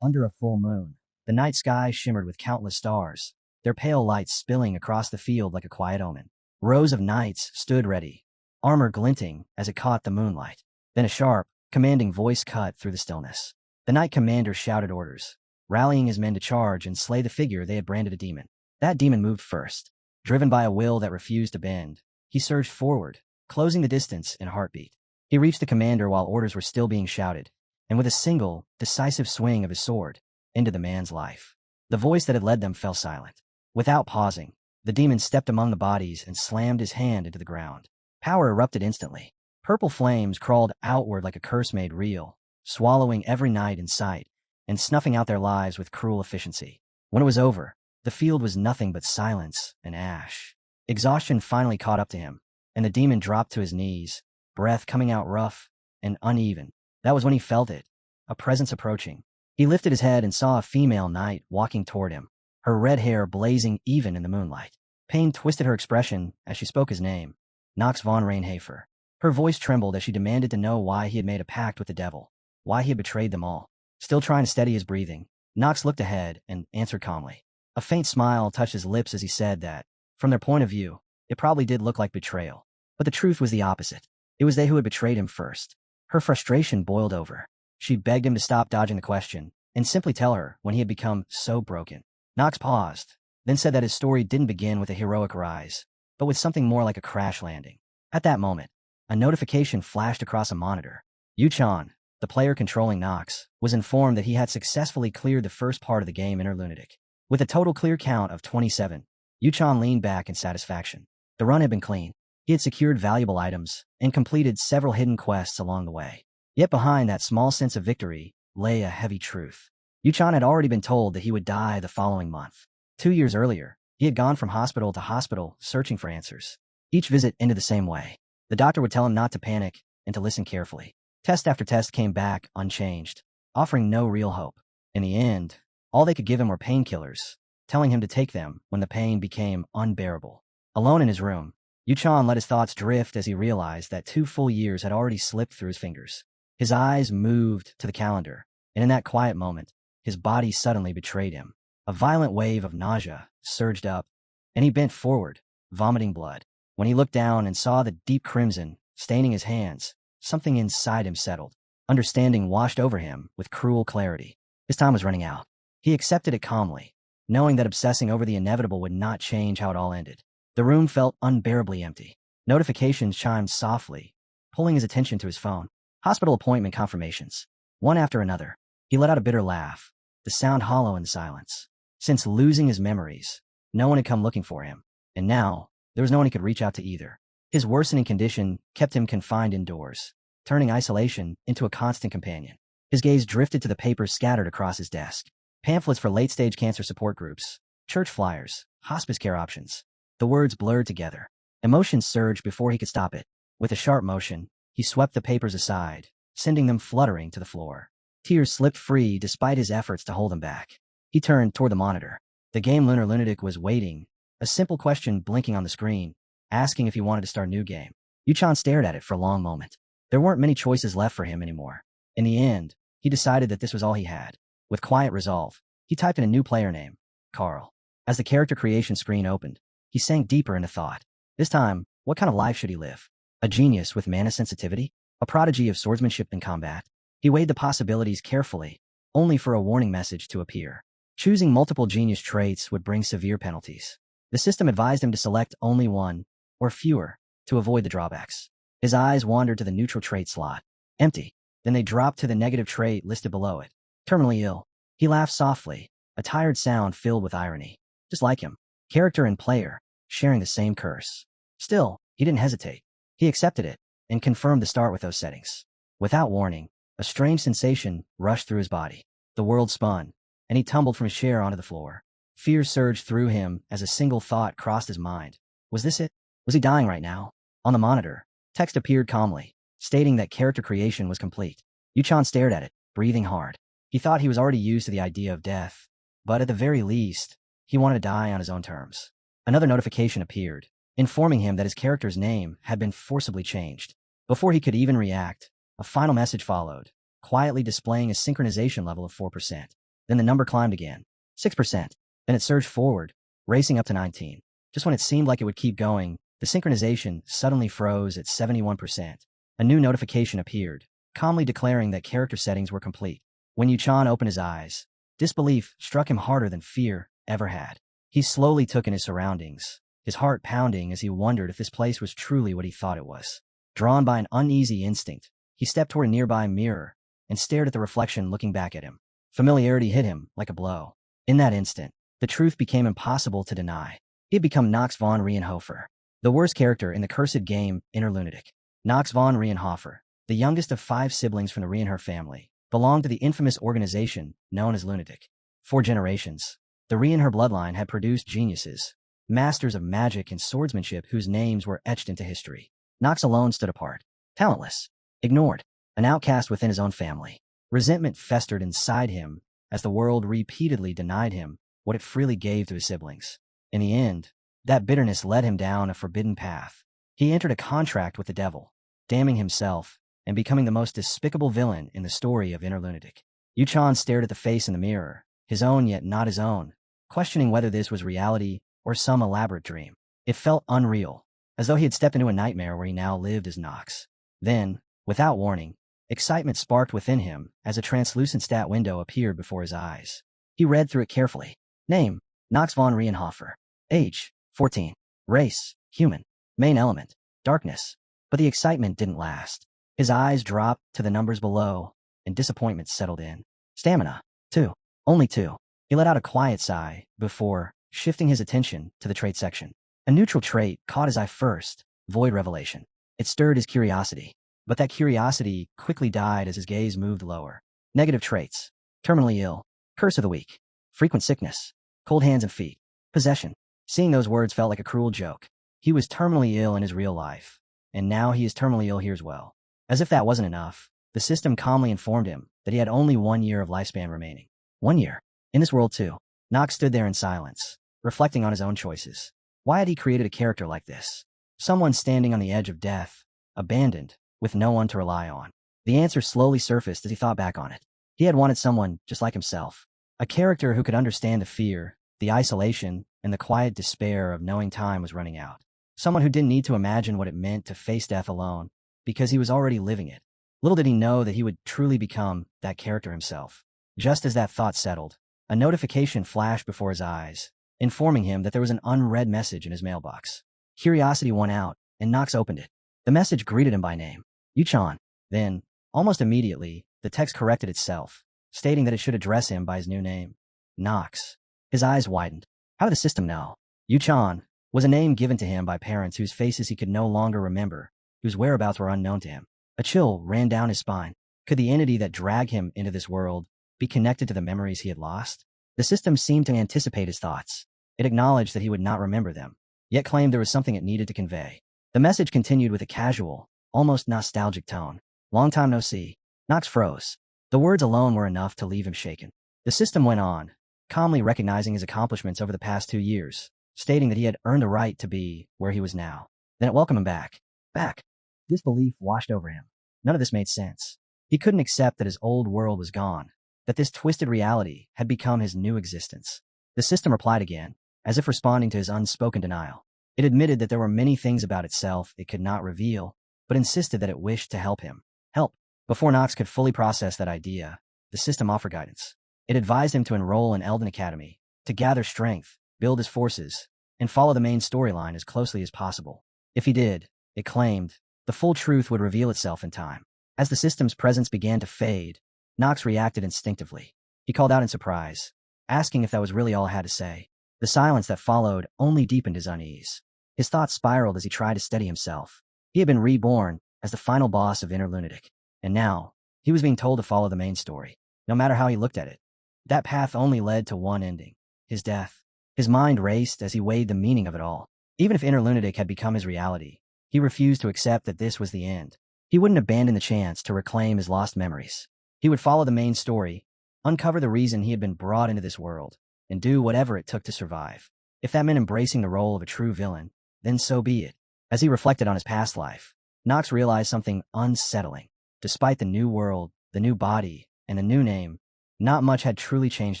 Under a full moon, the night sky shimmered with countless stars, their pale lights spilling across the field like a quiet omen. Rows of knights stood ready, armor glinting as it caught the moonlight. Then a sharp, commanding voice cut through the stillness. The knight commander shouted orders, rallying his men to charge and slay the figure they had branded a demon. That demon moved first. Driven by a will that refused to bend, he surged forward, closing the distance in a heartbeat. He reached the commander while orders were still being shouted, and with a single, decisive swing of his sword, ended the man's life. The voice that had led them fell silent. Without pausing, the demon stepped among the bodies and slammed his hand into the ground. Power erupted instantly. Purple flames crawled outward like a curse made real, swallowing every knight in sight and snuffing out their lives with cruel efficiency. When it was over, the field was nothing but silence and ash. Exhaustion finally caught up to him, and the demon dropped to his knees, breath coming out rough and uneven. That was when he felt it, a presence approaching. He lifted his head and saw a female knight walking toward him, her red hair blazing even in the moonlight. Pain twisted her expression as she spoke his name, Nox von Reinhafer. Her voice trembled as she demanded to know why he had made a pact with the devil, why he had betrayed them all. Still trying to steady his breathing, Nox looked ahead and answered calmly. A faint smile touched his lips as he said that, from their point of view, it probably did look like betrayal. But the truth was the opposite. It was they who had betrayed him first. Her frustration boiled over. She begged him to stop dodging the question and simply tell her when he had become so broken. Nox paused, then said that his story didn't begin with a heroic rise, but with something more like a crash landing. At that moment, a notification flashed across a monitor. Yuchan, the player controlling Nox, was informed that he had successfully cleared the first part of the game Inner Lunatic. With a total clear count of 27, Yuchan leaned back in satisfaction. The run had been clean. He had secured valuable items and completed several hidden quests along the way. Yet behind that small sense of victory lay a heavy truth. Yuchan had already been told that he would die the following month. 2 years earlier, he had gone from hospital to hospital searching for answers. Each visit ended the same way. The doctor would tell him not to panic and to listen carefully. Test after test came back unchanged, offering no real hope. In the end, all they could give him were painkillers, telling him to take them when the pain became unbearable. Alone in his room, Yuchan let his thoughts drift as he realized that 2 full years had already slipped through his fingers. His eyes moved to the calendar, and in that quiet moment, his body suddenly betrayed him. A violent wave of nausea surged up, and he bent forward, vomiting blood. When he looked down and saw the deep crimson staining his hands, something inside him settled. Understanding washed over him with cruel clarity. His time was running out. He accepted it calmly, knowing that obsessing over the inevitable would not change how it all ended. The room felt unbearably empty. Notifications chimed softly, pulling his attention to his phone. Hospital appointment confirmations. One after another. He let out a bitter laugh, the sound hollow in the silence. Since losing his memories, no one had come looking for him, and now, there was no one he could reach out to either. His worsening condition kept him confined indoors, turning isolation into a constant companion. His gaze drifted to the papers scattered across his desk. Pamphlets for late-stage cancer support groups, church flyers, hospice care options. The words blurred together. Emotion surged before he could stop it. With a sharp motion, he swept the papers aside, sending them fluttering to the floor. Tears slipped free despite his efforts to hold them back. He turned toward the monitor. The game Lunar Lunatic was waiting, a simple question blinking on the screen, asking if he wanted to start a new game. Yuchan stared at it for a long moment. There weren't many choices left for him anymore. In the end, he decided that this was all he had. With quiet resolve, he typed in a new player name, Carl. As the character creation screen opened, he sank deeper into thought. This time, what kind of life should he live? A genius with mana sensitivity? A prodigy of swordsmanship and combat? He weighed the possibilities carefully, only for a warning message to appear. Choosing multiple genius traits would bring severe penalties. The system advised him to select only one, or fewer, to avoid the drawbacks. His eyes wandered to the neutral trait slot. Empty. Then they dropped to the negative trait listed below it. Terminally ill. He laughed softly, a tired sound filled with irony. Just like him. Character and player, sharing the same curse. Still, he didn't hesitate. He accepted it, and confirmed the start with those settings. Without warning, a strange sensation rushed through his body. The world spun, and he tumbled from his chair onto the floor. Fear surged through him as a single thought crossed his mind. Was this it? Was he dying right now? On the monitor, text appeared calmly, stating that character creation was complete. Yuchan stared at it, breathing hard. He thought he was already used to the idea of death, but at the very least, he wanted to die on his own terms. Another notification appeared, informing him that his character's name had been forcibly changed. Before he could even react, a final message followed, quietly displaying a synchronization level of 4%. Then the number climbed again. 6%. Then it surged forward, racing up to 19. Just when it seemed like it would keep going, the synchronization suddenly froze at 71%. A new notification appeared, calmly declaring that character settings were complete. When Yuchan opened his eyes, disbelief struck him harder than fear ever had. He slowly took in his surroundings, his heart pounding as he wondered if this place was truly what he thought it was. Drawn by an uneasy instinct, he stepped toward a nearby mirror and stared at the reflection looking back at him. Familiarity hit him like a blow. In that instant, the truth became impossible to deny. He had become Knox von Rienhofer, the worst character in the cursed game Interlunatic. Knox von Rienhofer, the youngest of 5 siblings from the Rienher family, belonged to the infamous organization known as Lunatic. For generations, the Rienher bloodline had produced geniuses, masters of magic and swordsmanship whose names were etched into history. Knox alone stood apart, talentless, ignored, an outcast within his own family. Resentment festered inside him as the world repeatedly denied him what it freely gave to his siblings. In the end, that bitterness led him down a forbidden path. He entered a contract with the devil, damning himself and becoming the most despicable villain in the story of Interlunatic. Yuchan stared at the face in the mirror, his own yet not his own, questioning whether this was reality or some elaborate dream. It felt unreal, as though he had stepped into a nightmare where he now lived as Knox. Then, without warning, excitement sparked within him as a translucent stat window appeared before his eyes. He read through it carefully. Name, Knox von Rienhofer. Age, 14. Race, human. Main element, darkness. But the excitement didn't last. His eyes dropped to the numbers below, and disappointment settled in. Stamina, 2. Only 2. He let out a quiet sigh before shifting his attention to the trait section. A neutral trait caught his eye first, void revelation. It stirred his curiosity, but that curiosity quickly died as his gaze moved lower. Negative traits, terminally ill, curse of the weak, frequent sickness, cold hands and feet, possession. Seeing those words felt like a cruel joke. He was terminally ill in his real life, and now he is terminally ill here as well. As if that wasn't enough, the system calmly informed him that he had only 1 year of lifespan remaining. 1 year. In this world too. Knox stood there in silence, reflecting on his own choices. Why had he created a character like this? Someone standing on the edge of death, abandoned, with no one to rely on. The answer slowly surfaced as he thought back on it. He had wanted someone just like himself. A character who could understand the fear, the isolation, and the quiet despair of knowing time was running out. Someone who didn't need to imagine what it meant to face death alone, because he was already living it. Little did he know that he would truly become that character himself. Just as that thought settled, a notification flashed before his eyes, informing him that there was an unread message in his mailbox. Curiosity won out, and Knox opened it. The message greeted him by name, Yuchan. Then, almost immediately, the text corrected itself, stating that it should address him by his new name, Knox. His eyes widened. How did the system know? Yuchan was a name given to him by parents whose faces he could no longer remember, whose whereabouts were unknown to him. A chill ran down his spine. Could the entity that dragged him into this world be connected to the memories he had lost? The system seemed to anticipate his thoughts. It acknowledged that he would not remember them, yet claimed there was something it needed to convey. The message continued with a casual, almost nostalgic tone. Long time no see. Knox froze. The words alone were enough to leave him shaken. The system went on, calmly recognizing his accomplishments over the past 2 years, stating that he had earned the right to be where he was now. Then it welcomed him back. Back. Disbelief washed over him. None of this made sense. He couldn't accept that his old world was gone, that this twisted reality had become his new existence. The system replied again, as if responding to his unspoken denial. It admitted that there were many things about itself it could not reveal, but insisted that it wished to help him. Help. Before Knox could fully process that idea, the system offered guidance. It advised him to enroll in Elden Academy, to gather strength, build his forces, and follow the main storyline as closely as possible. If he did, it claimed, the full truth would reveal itself in time. As the system's presence began to fade, Knox reacted instinctively. He called out in surprise, asking if that was really all I had to say. The silence that followed only deepened his unease. His thoughts spiraled as he tried to steady himself. He had been reborn as the final boss of Interlunatic, and now, he was being told to follow the main story. No matter how he looked at it, that path only led to one ending, his death. His mind raced as he weighed the meaning of it all. Even if Interlunatic had become his reality, he refused to accept that this was the end. He wouldn't abandon the chance to reclaim his lost memories. He would follow the main story, uncover the reason he had been brought into this world, and do whatever it took to survive. If that meant embracing the role of a true villain, then so be it. As he reflected on his past life, Knox realized something unsettling. Despite the new world, the new body, and the new name, Not much had truly changed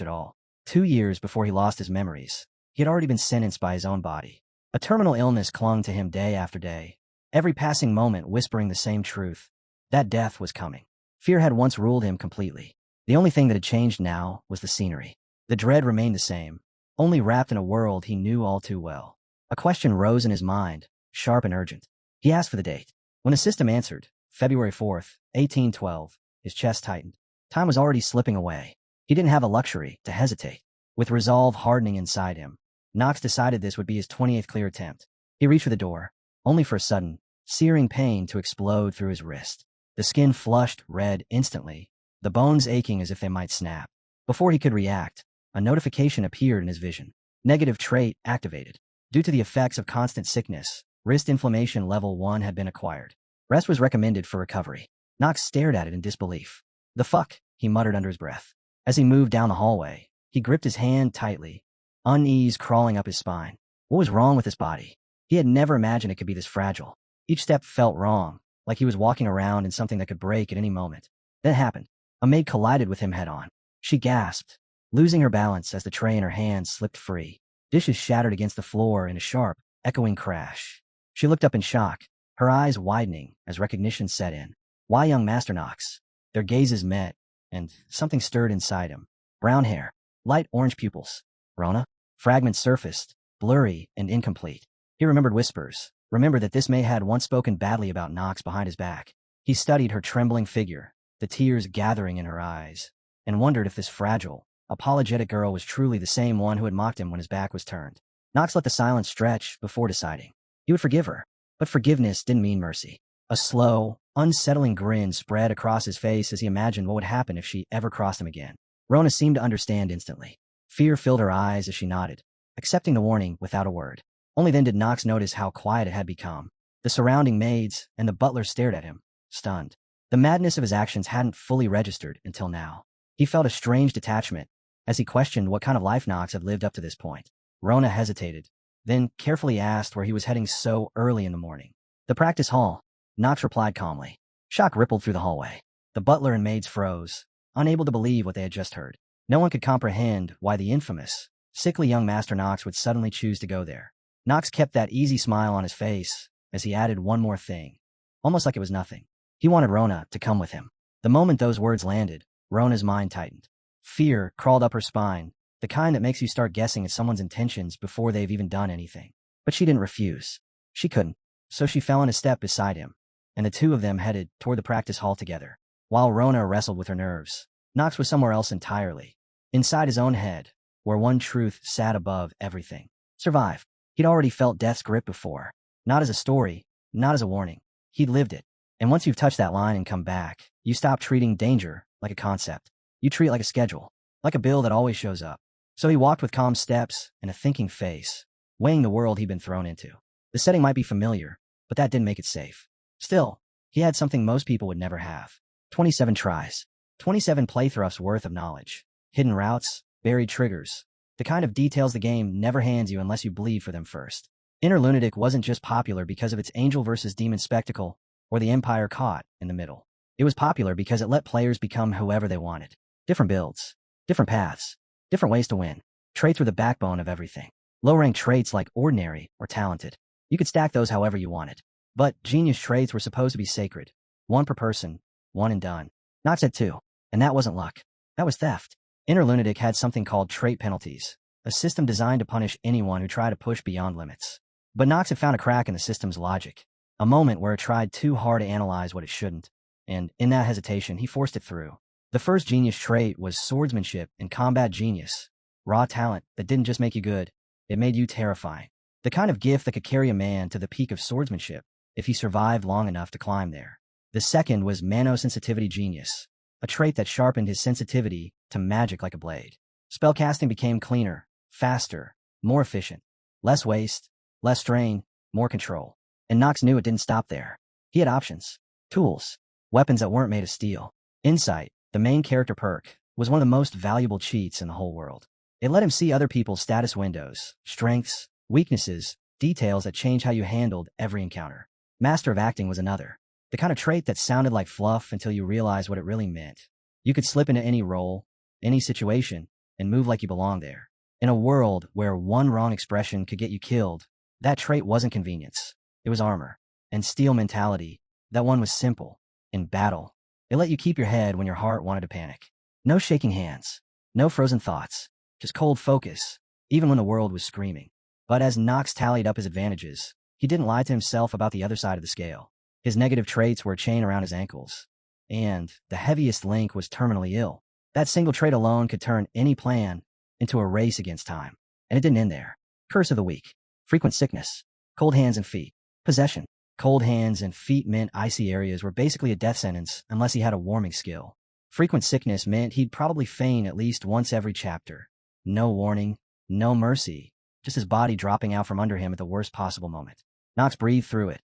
at all. 2 years before he lost his memories, he had already been sentenced by his own body. A terminal illness clung to him day after day, every passing moment whispering the same truth, that death was coming. Fear had once ruled him completely. The only thing that had changed now was the scenery. The dread remained the same, only wrapped in a world he knew all too well. A question rose in his mind, sharp and urgent. He asked for the date. When the system answered, February 4th, 1812, his chest tightened. Time was already slipping away. He didn't have a luxury to hesitate. With resolve hardening inside him, Knox decided this would be his 28th clear attempt. He reached for the door, only for a sudden, searing pain to explode through his wrist. The skin flushed red instantly, the bones aching as if they might snap. Before he could react, a notification appeared in his vision. Negative trait activated. Due to the effects of constant sickness, wrist inflammation level 1 had been acquired. Rest was recommended for recovery. Knox stared at it in disbelief. The fuck, he muttered under his breath. As he moved down the hallway, he gripped his hand tightly, unease crawling up his spine. What was wrong with his body? He had never imagined it could be this fragile. Each step felt wrong, like he was walking around in something that could break at any moment. Then it happened. A maid collided with him head-on. She gasped, losing her balance as the tray in her hand slipped free. Dishes shattered against the floor in a sharp, echoing crash. She looked up in shock, her eyes widening as recognition set in. Why young Master Knox? Their gazes met, and something stirred inside him. Brown hair, light orange pupils. Rona? Fragments surfaced, blurry and incomplete. He remembered whispers, remembered that this maid had once spoken badly about Knox behind his back. He studied her trembling figure, the tears gathering in her eyes, and wondered if this fragile, apologetic girl was truly the same one who had mocked him when his back was turned. Knox let the silence stretch before deciding. He would forgive her, but forgiveness didn't mean mercy. A slow, unsettling grin spread across his face as he imagined what would happen if she ever crossed him again. Rona seemed to understand instantly. Fear filled her eyes as she nodded, accepting the warning without a word. Only then did Knox notice how quiet it had become. The surrounding maids and the butler stared at him, stunned. The madness of his actions hadn't fully registered until now. He felt a strange detachment as he questioned what kind of life Knox had lived up to this point. Rona hesitated, then carefully asked where he was heading so early in the morning. The practice hall, Knox replied calmly. Shock rippled through the hallway. The butler and maids froze, unable to believe what they had just heard. No one could comprehend why the infamous, sickly young Master Knox would suddenly choose to go there. Knox kept that easy smile on his face as he added one more thing, almost like it was nothing. He wanted Rona to come with him. The moment those words landed, Rona's mind tightened. Fear crawled up her spine, the kind that makes you start guessing at someone's intentions before they've even done anything. But she didn't refuse. She couldn't, so she fell in a step beside him, and the two of them headed toward the practice hall together. While Rona wrestled with her nerves, Knox was somewhere else entirely. Inside his own head, where one truth sat above everything. Survive. He'd already felt death's grip before. Not as a story, not as a warning. He'd lived it. And once you've touched that line and come back, you stop treating danger like a concept. You treat it like a schedule, like a bill that always shows up. So he walked with calm steps and a thinking face, weighing the world he'd been thrown into. The setting might be familiar, but that didn't make it safe. Still, he had something most people would never have. 27 tries. 27 playthroughs worth of knowledge. Hidden routes, buried triggers. The kind of details the game never hands you unless you bleed for them first. Inner Lunatic wasn't just popular because of its angel versus demon spectacle, or the Empire caught in the middle. It was popular because it let players become whoever they wanted. Different builds, different paths, different ways to win. Traits were the backbone of everything. Low-ranked traits like ordinary or talented. You could stack those however you wanted. But genius traits were supposed to be sacred. One per person, one and done. Knox had two, and that wasn't luck. That was theft. Inner Lunatic had something called trait penalties, a system designed to punish anyone who tried to push beyond limits. But Knox had found a crack in the system's logic, a moment where it tried too hard to analyze what it shouldn't, and in that hesitation, he forced it through. The first genius trait was swordsmanship and combat genius, raw talent that didn't just make you good, it made you terrifying. The kind of gift that could carry a man to the peak of swordsmanship if he survived long enough to climb there. The second was mano-sensitivity genius, a trait that sharpened his sensitivity to magic like a blade. Spellcasting became cleaner, faster, more efficient. Less waste, less strain, more control. And Knox knew it didn't stop there. He had options. Tools. Weapons that weren't made of steel. Insight, the main character perk, was one of the most valuable cheats in the whole world. It let him see other people's status windows, strengths, weaknesses, details that change how you handled every encounter. Master of acting was another. The kind of trait that sounded like fluff until you realized what it really meant. You could slip into any role, any situation, and move like you belong there. In a world where one wrong expression could get you killed, that trait wasn't convenience. It was armor. And steel mentality, that one was simple. In battle, it let you keep your head when your heart wanted to panic. No shaking hands. No frozen thoughts. Just cold focus, even when the world was screaming. But as Knox tallied up his advantages, he didn't lie to himself about the other side of the scale. His negative traits were a chain around his ankles. And the heaviest link was terminally ill. That single trait alone could turn any plan into a race against time. And it didn't end there. Curse of the week. Frequent sickness. Cold hands and feet. Possession. Cold hands and feet meant icy areas were basically a death sentence unless he had a warming skill. Frequent sickness meant he'd probably faint at least once every chapter. No warning, no mercy, just his body dropping out from under him at the worst possible moment. Knox breathed through it.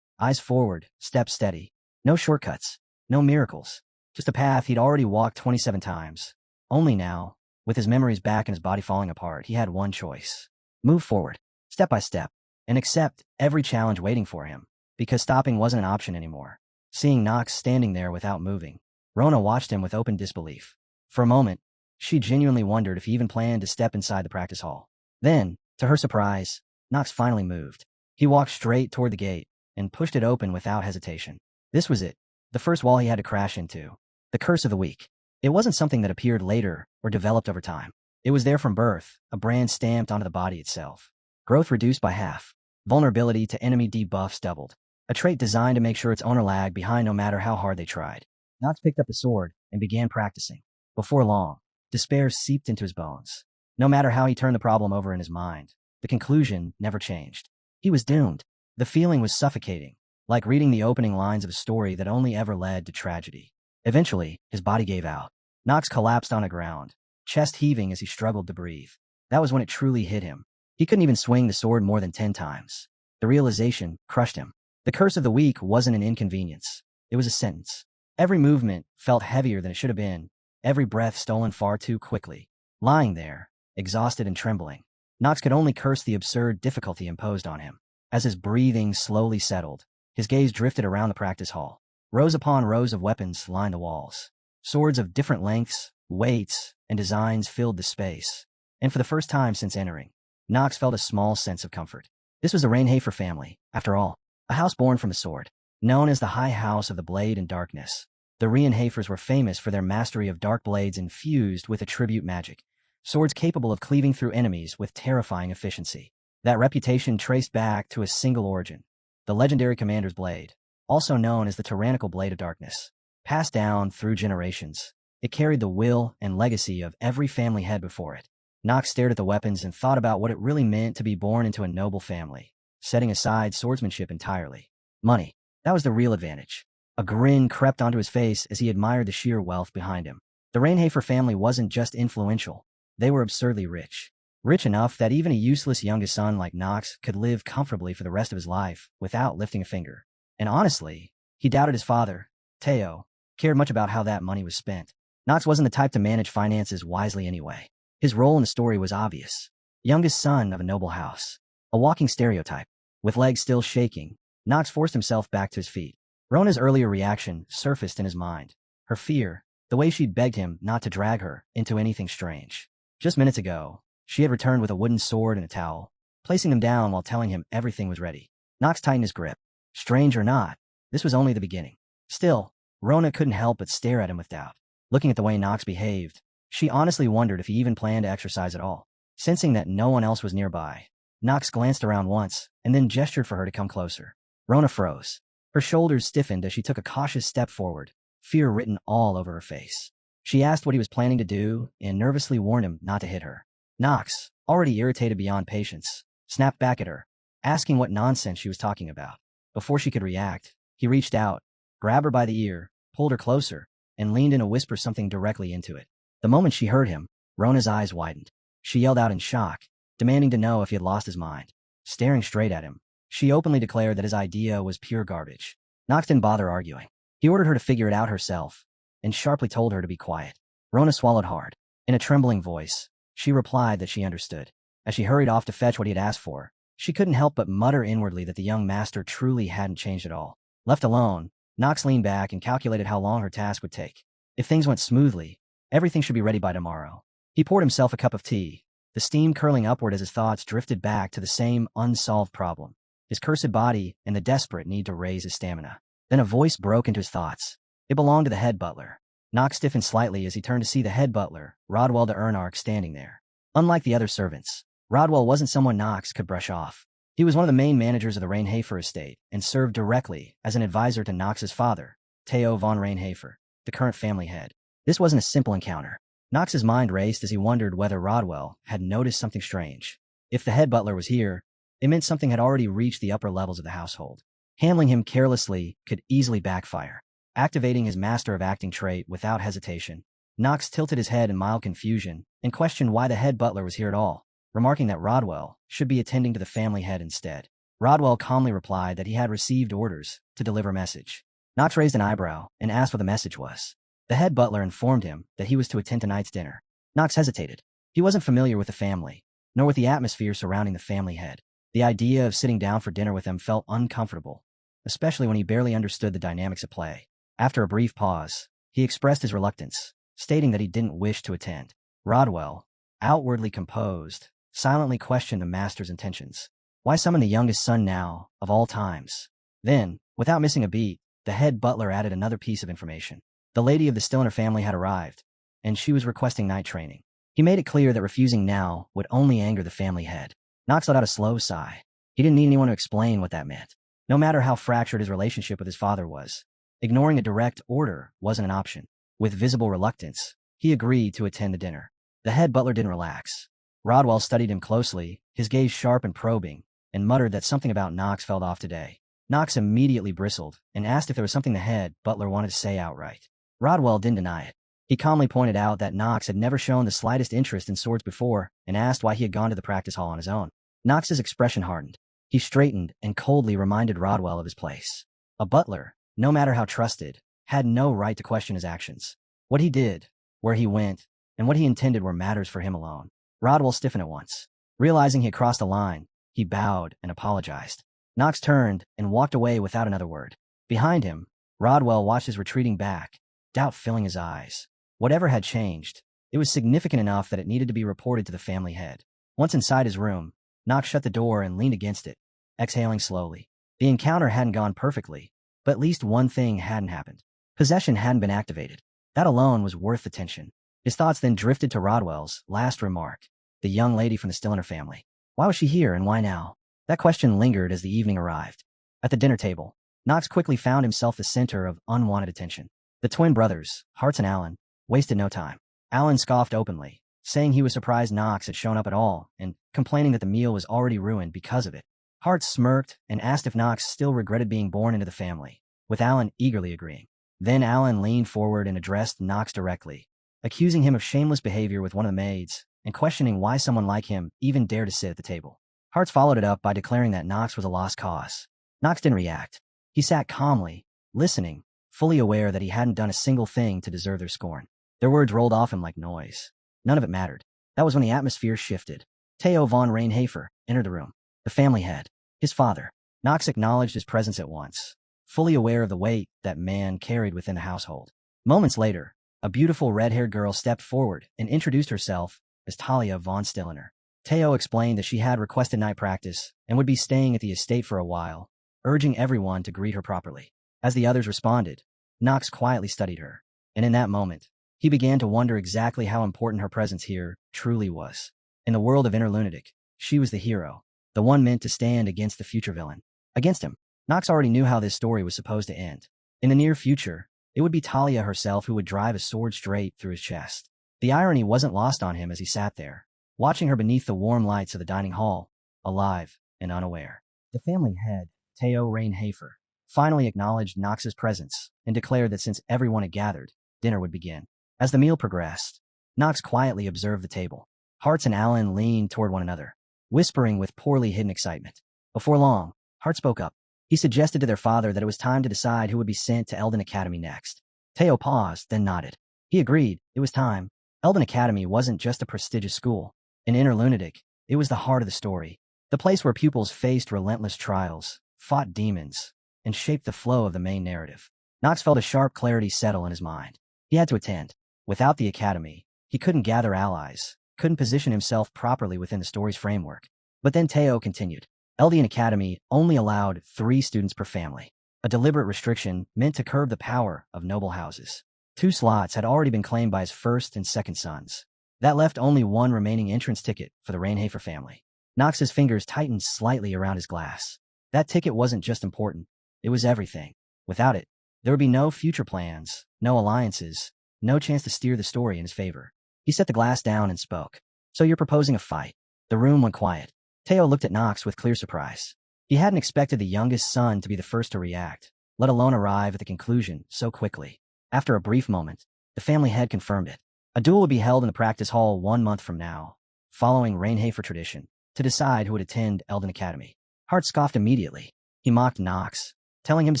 Eyes forward, steps steady. No shortcuts, no miracles. Just a path he'd already walked 27 times. Only now, with his memories back and his body falling apart, he had one choice. Move forward, step by step, and accept every challenge waiting for him, because stopping wasn't an option anymore. Seeing Knox standing there without moving, Rona watched him with open disbelief. For a moment, she genuinely wondered if he even planned to step inside the practice hall. Then, to her surprise, Knox finally moved. He walked straight toward the gate and pushed it open without hesitation. This was it, the first wall he had to crash into. The curse of the week. It wasn't something that appeared later or developed over time. It was there from birth, a brand stamped onto the body itself. Growth reduced by half. Vulnerability to enemy debuffs doubled. A trait designed to make sure its owner lagged behind no matter how hard they tried. Knox picked up the sword and began practicing. Before long, despair seeped into his bones. No matter how he turned the problem over in his mind, the conclusion never changed. He was doomed. The feeling was suffocating, like reading the opening lines of a story that only ever led to tragedy. Eventually, his body gave out. Knox collapsed on the ground, chest heaving as he struggled to breathe. That was when it truly hit him. He couldn't even swing the sword more than 10 times. The realization crushed him. The curse of the week wasn't an inconvenience. It was a sentence. Every movement felt heavier than it should have been, every breath stolen far too quickly. Lying there, exhausted and trembling, Knox could only curse the absurd difficulty imposed on him. As his breathing slowly settled, his gaze drifted around the practice hall. Rows upon rows of weapons lined the walls. Swords of different lengths, weights, and designs filled the space. And for the first time since entering, Knox felt a small sense of comfort. This was the Reincarnated family, after all, a house born from a sword. Known as the High House of the Blade and Darkness, the Reincarnated were famous for their mastery of dark blades infused with attribute magic, swords capable of cleaving through enemies with terrifying efficiency. That reputation traced back to a single origin, the legendary Commander's Blade, also known as the Tyrannical Blade of Darkness. Passed down through generations, it carried the will and legacy of every family head before it. Knox stared at the weapons and thought about what it really meant to be born into a noble family, setting aside swordsmanship entirely. Money. That was the real advantage. A grin crept onto his face as he admired the sheer wealth behind him. The Reincarnated family wasn't just influential, they were absurdly rich. Rich enough that even a useless youngest son like Knox could live comfortably for the rest of his life without lifting a finger. And honestly, he doubted his father, Teo, cared much about how that money was spent. Knox wasn't the type to manage finances wisely anyway. His role in the story was obvious. Youngest son of a noble house. A walking stereotype. With legs still shaking, Knox forced himself back to his feet. Rona's earlier reaction surfaced in his mind. Her fear, the way she'd begged him not to drag her into anything strange. Just minutes ago, she had returned with a wooden sword and a towel, placing them down while telling him everything was ready. Knox tightened his grip. Strange or not, this was only the beginning. Still, Rona couldn't help but stare at him with doubt. Looking at the way Knox behaved, she honestly wondered if he even planned to exercise at all. Sensing that no one else was nearby, Knox glanced around once and then gestured for her to come closer. Rona froze. Her shoulders stiffened as she took a cautious step forward, fear written all over her face. She asked what he was planning to do and nervously warned him not to hit her. Knox, already irritated beyond patience, snapped back at her, asking what nonsense she was talking about. Before she could react, he reached out, grabbed her by the ear, pulled her closer, and leaned in to whisper something directly into it. The moment she heard him, Rona's eyes widened. She yelled out in shock, demanding to know if he had lost his mind. Staring straight at him, she openly declared that his idea was pure garbage. Knox didn't bother arguing. He ordered her to figure it out herself, and sharply told her to be quiet. Rona swallowed hard. In a trembling voice, she replied that she understood. As she hurried off to fetch what he had asked for, she couldn't help but mutter inwardly that the young master truly hadn't changed at all. Left alone, Knox leaned back and calculated how long her task would take. If things went smoothly, Everything should be ready by tomorrow. He poured himself a cup of tea, the steam curling upward as his thoughts drifted back to the same unsolved problem, his cursed body and the desperate need to raise his stamina. Then a voice broke into his thoughts. It belonged to the head butler. Knox stiffened slightly as he turned to see the head butler, Rodwell de Ernark, standing there. Unlike the other servants, Rodwell wasn't someone Knox could brush off. He was one of the main managers of the Reincarnated estate and served directly as an advisor to Knox's father, Theo von Reincarnated, the current family head. This wasn't a simple encounter. Knox's mind raced as he wondered whether Rodwell had noticed something strange. If the head butler was here, it meant something had already reached the upper levels of the household. Handling him carelessly could easily backfire. Activating his master of acting trait without hesitation, Knox tilted his head in mild confusion and questioned why the head butler was here at all, remarking that Rodwell should be attending to the family head instead. Rodwell calmly replied that he had received orders to deliver a message. Knox raised an eyebrow and asked what the message was. The head butler informed him that he was to attend tonight's dinner. Knox hesitated. He wasn't familiar with the family, nor with the atmosphere surrounding the family head. The idea of sitting down for dinner with them felt uncomfortable, especially when he barely understood the dynamics at play. After a brief pause, he expressed his reluctance, stating that he didn't wish to attend. Rodwell, outwardly composed, silently questioned the master's intentions. Why summon the youngest son now, of all times? Then, without missing a beat, the head butler added another piece of information. The lady of the Stillner family had arrived, and she was requesting night training. He made it clear that refusing now would only anger the family head. Knox let out a slow sigh. He didn't need anyone to explain what that meant. No matter how fractured his relationship with his father was, ignoring a direct order wasn't an option. With visible reluctance, he agreed to attend the dinner. The head butler didn't relax. Rodwell studied him closely, his gaze sharp and probing, and muttered that something about Knox felt off today. Knox immediately bristled and asked if there was something the head butler wanted to say outright. Rodwell didn't deny it. He calmly pointed out that Knox had never shown the slightest interest in swords before and asked why he had gone to the practice hall on his own. Knox's expression hardened. He straightened and coldly reminded Rodwell of his place. A butler, no matter how trusted, had no right to question his actions. What he did, where he went, and what he intended were matters for him alone. Rodwell stiffened at once. Realizing he had crossed a line, he bowed and apologized. Knox turned and walked away without another word. Behind him, Rodwell watched his retreating back, doubt filling his eyes. Whatever had changed, it was significant enough that it needed to be reported to the family head. Once inside his room, Knox shut the door and leaned against it, exhaling slowly. The encounter hadn't gone perfectly, but at least one thing hadn't happened. Possession hadn't been activated. That alone was worth the tension. His thoughts then drifted to Rodwell's last remark, the young lady from the Stillner family. Why was she here and why now? That question lingered as the evening arrived. At the dinner table, Knox quickly found himself the center of unwanted attention. The twin brothers, Hartz and Allen, wasted no time. Allen scoffed openly, saying he was surprised Knox had shown up at all and complaining that the meal was already ruined because of it. Hartz smirked and asked if Knox still regretted being born into the family, with Allen eagerly agreeing. Then Allen leaned forward and addressed Knox directly, accusing him of shameless behavior with one of the maids and questioning why someone like him even dared to sit at the table. Hartz followed it up by declaring that Knox was a lost cause. Knox didn't react. He sat calmly, listening, fully aware that he hadn't done a single thing to deserve their scorn. Their words rolled off him like noise. None of it mattered. That was when the atmosphere shifted. Theo von Reincarnated entered the room. The family head, his father. Knox acknowledged his presence at once, fully aware of the weight that man carried within the household. Moments later, a beautiful red-haired girl stepped forward and introduced herself as Talia von Stillner. Theo explained that she had requested night practice and would be staying at the estate for a while, urging everyone to greet her properly. As the others responded, Knox quietly studied her, and in that moment, he began to wonder exactly how important her presence here truly was. In the world of Inner Lunatic, she was the hero, the one meant to stand against the future villain. Against him, Knox already knew how this story was supposed to end. In the near future, it would be Talia herself who would drive a sword straight through his chest. The irony wasn't lost on him as he sat there, watching her beneath the warm lights of the dining hall, alive and unaware. The family head, Theo Reincarnated, finally acknowledged Knox's presence and declared that since everyone had gathered, dinner would begin. As the meal progressed, Knox quietly observed the table. Hartz and Allen leaned toward one another, whispering with poorly hidden excitement. Before long, Hart spoke up. He suggested to their father that it was time to decide who would be sent to Eldon Academy next. Theo paused, then nodded. He agreed, it was time. Eldon Academy wasn't just a prestigious school. In Inner Lunatic, it was the heart of the story. The place where pupils faced relentless trials, fought demons, and shaped the flow of the main narrative. Knox felt a sharp clarity settle in his mind. He had to attend. Without the academy, he couldn't gather allies, couldn't position himself properly within the story's framework. But then Teo continued. Eldian Academy only allowed 3 students per family, a deliberate restriction meant to curb the power of noble houses. 2 slots had already been claimed by his first and second sons. That left only 1 remaining entrance ticket for the Reincarnated family. Nox's fingers tightened slightly around his glass. That ticket wasn't just important, it was everything. Without it, there would be no future plans, no alliances, no chance to steer the story in his favor. He set the glass down and spoke. So you're proposing a fight? The room went quiet. Teo looked at Nox with clear surprise. He hadn't expected the youngest son to be the first to react, let alone arrive at the conclusion so quickly. After a brief moment, the family head confirmed it. A duel would be held in the practice hall 1 month from now, following Reincarnated tradition, to decide who would attend Elden Academy. Hart scoffed immediately. He mocked Nox, telling him to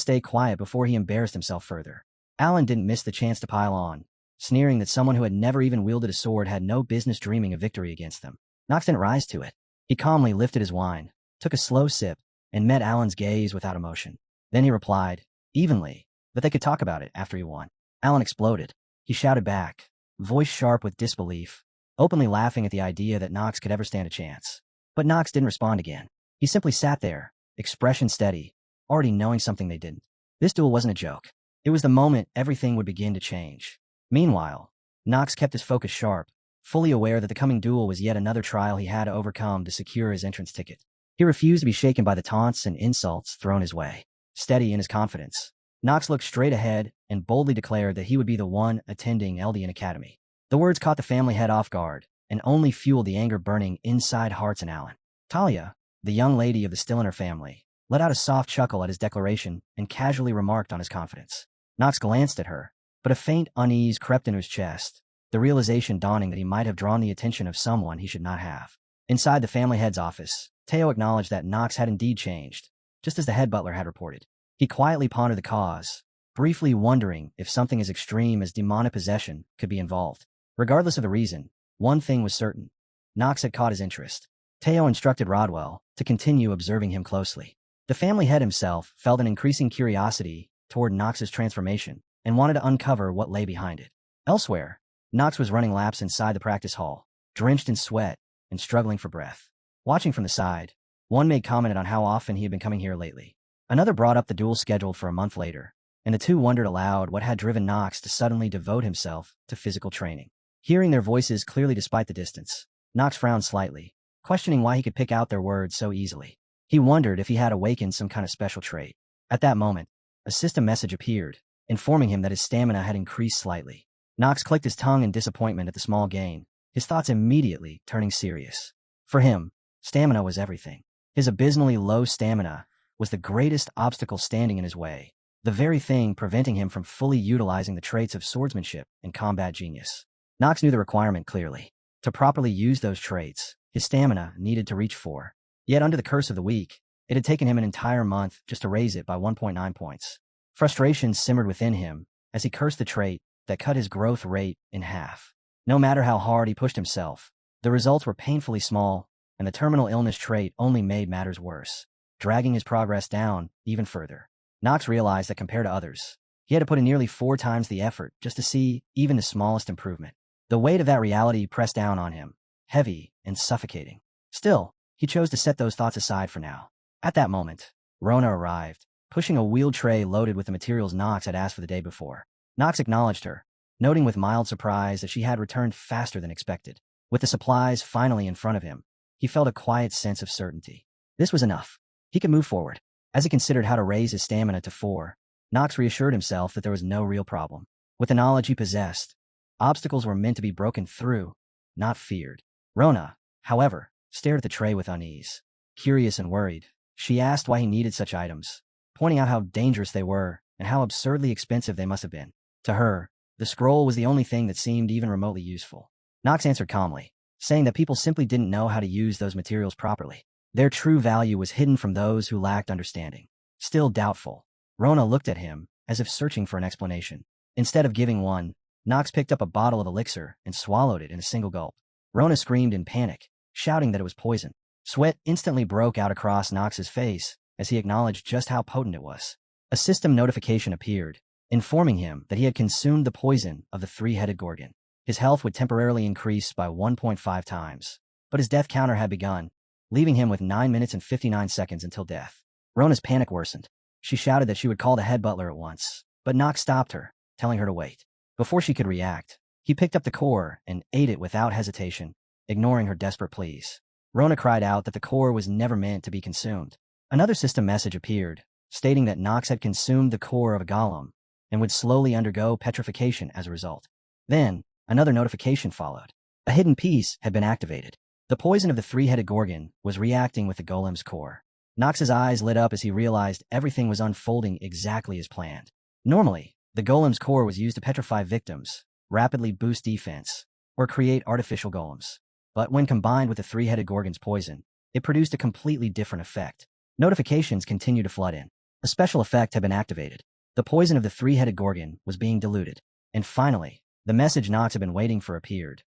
stay quiet before he embarrassed himself further. Alan didn't miss the chance to pile on, sneering that someone who had never even wielded a sword had no business dreaming of victory against them. Nox didn't rise to it. He calmly lifted his wine, took a slow sip, and met Alan's gaze without emotion. Then he replied, evenly, that they could talk about it after he won. Alan exploded. He shouted back, voice sharp with disbelief, openly laughing at the idea that Nox could ever stand a chance. But Nox didn't respond again. He simply sat there, expression steady, already knowing something they didn't. This duel wasn't a joke. It was the moment everything would begin to change. Meanwhile, Nox kept his focus sharp, fully aware that the coming duel was yet another trial he had to overcome to secure his entrance ticket. He refused to be shaken by the taunts and insults thrown his way. Steady in his confidence, Nox looked straight ahead and boldly declared that he would be the one attending Eldian Academy. The words caught the family head off guard and only fueled the anger burning inside Hearts and Alan. Talia, the young lady of the Stilliner family, let out a soft chuckle at his declaration and casually remarked on his confidence. Nox glanced at her, but a faint unease crept into his chest, the realization dawning that he might have drawn the attention of someone he should not have. Inside the family head's office, Teo acknowledged that Nox had indeed changed, just as the head butler had reported. He quietly pondered the cause, briefly wondering if something as extreme as demonic possession could be involved. Regardless of the reason, one thing was certain. Nox had caught his interest. Teo instructed Rodwell to continue observing him closely. The family head himself felt an increasing curiosity toward Nox's transformation and wanted to uncover what lay behind it. Elsewhere, Nox was running laps inside the practice hall, drenched in sweat and struggling for breath. Watching from the side, one maid commented on how often he had been coming here lately. Another brought up the duel scheduled for a month later, and the two wondered aloud what had driven Nox to suddenly devote himself to physical training. Hearing their voices clearly despite the distance, Nox frowned slightly, questioning why he could pick out their words so easily. He wondered if he had awakened some kind of special trait. At that moment, a system message appeared, informing him that his stamina had increased slightly. Nox clicked his tongue in disappointment at the small gain, his thoughts immediately turning serious. For him, stamina was everything. His abysmally low stamina was the greatest obstacle standing in his way, the very thing preventing him from fully utilizing the traits of swordsmanship and combat genius. Nox knew the requirement clearly. To properly use those traits, his stamina needed to reach 4. Yet under the curse of the week, it had taken him an entire month just to raise it by 1.9 points. Frustration simmered within him as he cursed the trait that cut his growth rate in half. No matter how hard he pushed himself, the results were painfully small, and the terminal illness trait only made matters worse, dragging his progress down even further. Nox realized that compared to others, he had to put in nearly 4 times the effort just to see even the smallest improvement. The weight of that reality pressed down on him, heavy and suffocating. Still, he chose to set those thoughts aside for now. At that moment, Rona arrived, pushing a wheeled tray loaded with the materials Nox had asked for the day before. Nox acknowledged her, noting with mild surprise that she had returned faster than expected. With the supplies finally in front of him, he felt a quiet sense of certainty. This was enough. He could move forward. As he considered how to raise his stamina to 4, Nox reassured himself that there was no real problem. With the knowledge he possessed, obstacles were meant to be broken through, not feared. Rona, however, stared at the tray with unease. Curious and worried, she asked why he needed such items, pointing out how dangerous they were and how absurdly expensive they must have been. To her, the scroll was the only thing that seemed even remotely useful. Nox answered calmly, saying that people simply didn't know how to use those materials properly. Their true value was hidden from those who lacked understanding. Still doubtful, Rona looked at him as if searching for an explanation. Instead of giving one, Nox picked up a bottle of elixir and swallowed it in a single gulp. Rona screamed in panic, shouting that it was poison. Sweat instantly broke out across Nox's face as he acknowledged just how potent it was. A system notification appeared, informing him that he had consumed the poison of the 3-headed gorgon. His health would temporarily increase by 1.5 times. But his death counter had begun, leaving him with 9 minutes and 59 seconds until death. Rona's panic worsened. She shouted that she would call the head butler at once, but Nox stopped her, telling her to wait. Before she could react, he picked up the core and ate it without hesitation, ignoring her desperate pleas. Rona cried out that the core was never meant to be consumed. Another system message appeared, stating that Nox had consumed the core of a golem and would slowly undergo petrification as a result. Then, another notification followed. A hidden piece had been activated. The poison of the three-headed gorgon was reacting with the golem's core. Nox's eyes lit up as he realized everything was unfolding exactly as planned. Normally, the golem's core was used to petrify victims, rapidly boost defense, or create artificial golems. But when combined with the three-headed gorgon's poison, it produced a completely different effect. Notifications continued to flood in. A special effect had been activated. The poison of the three-headed gorgon was being diluted. And finally, the message Nox had been waiting for appeared.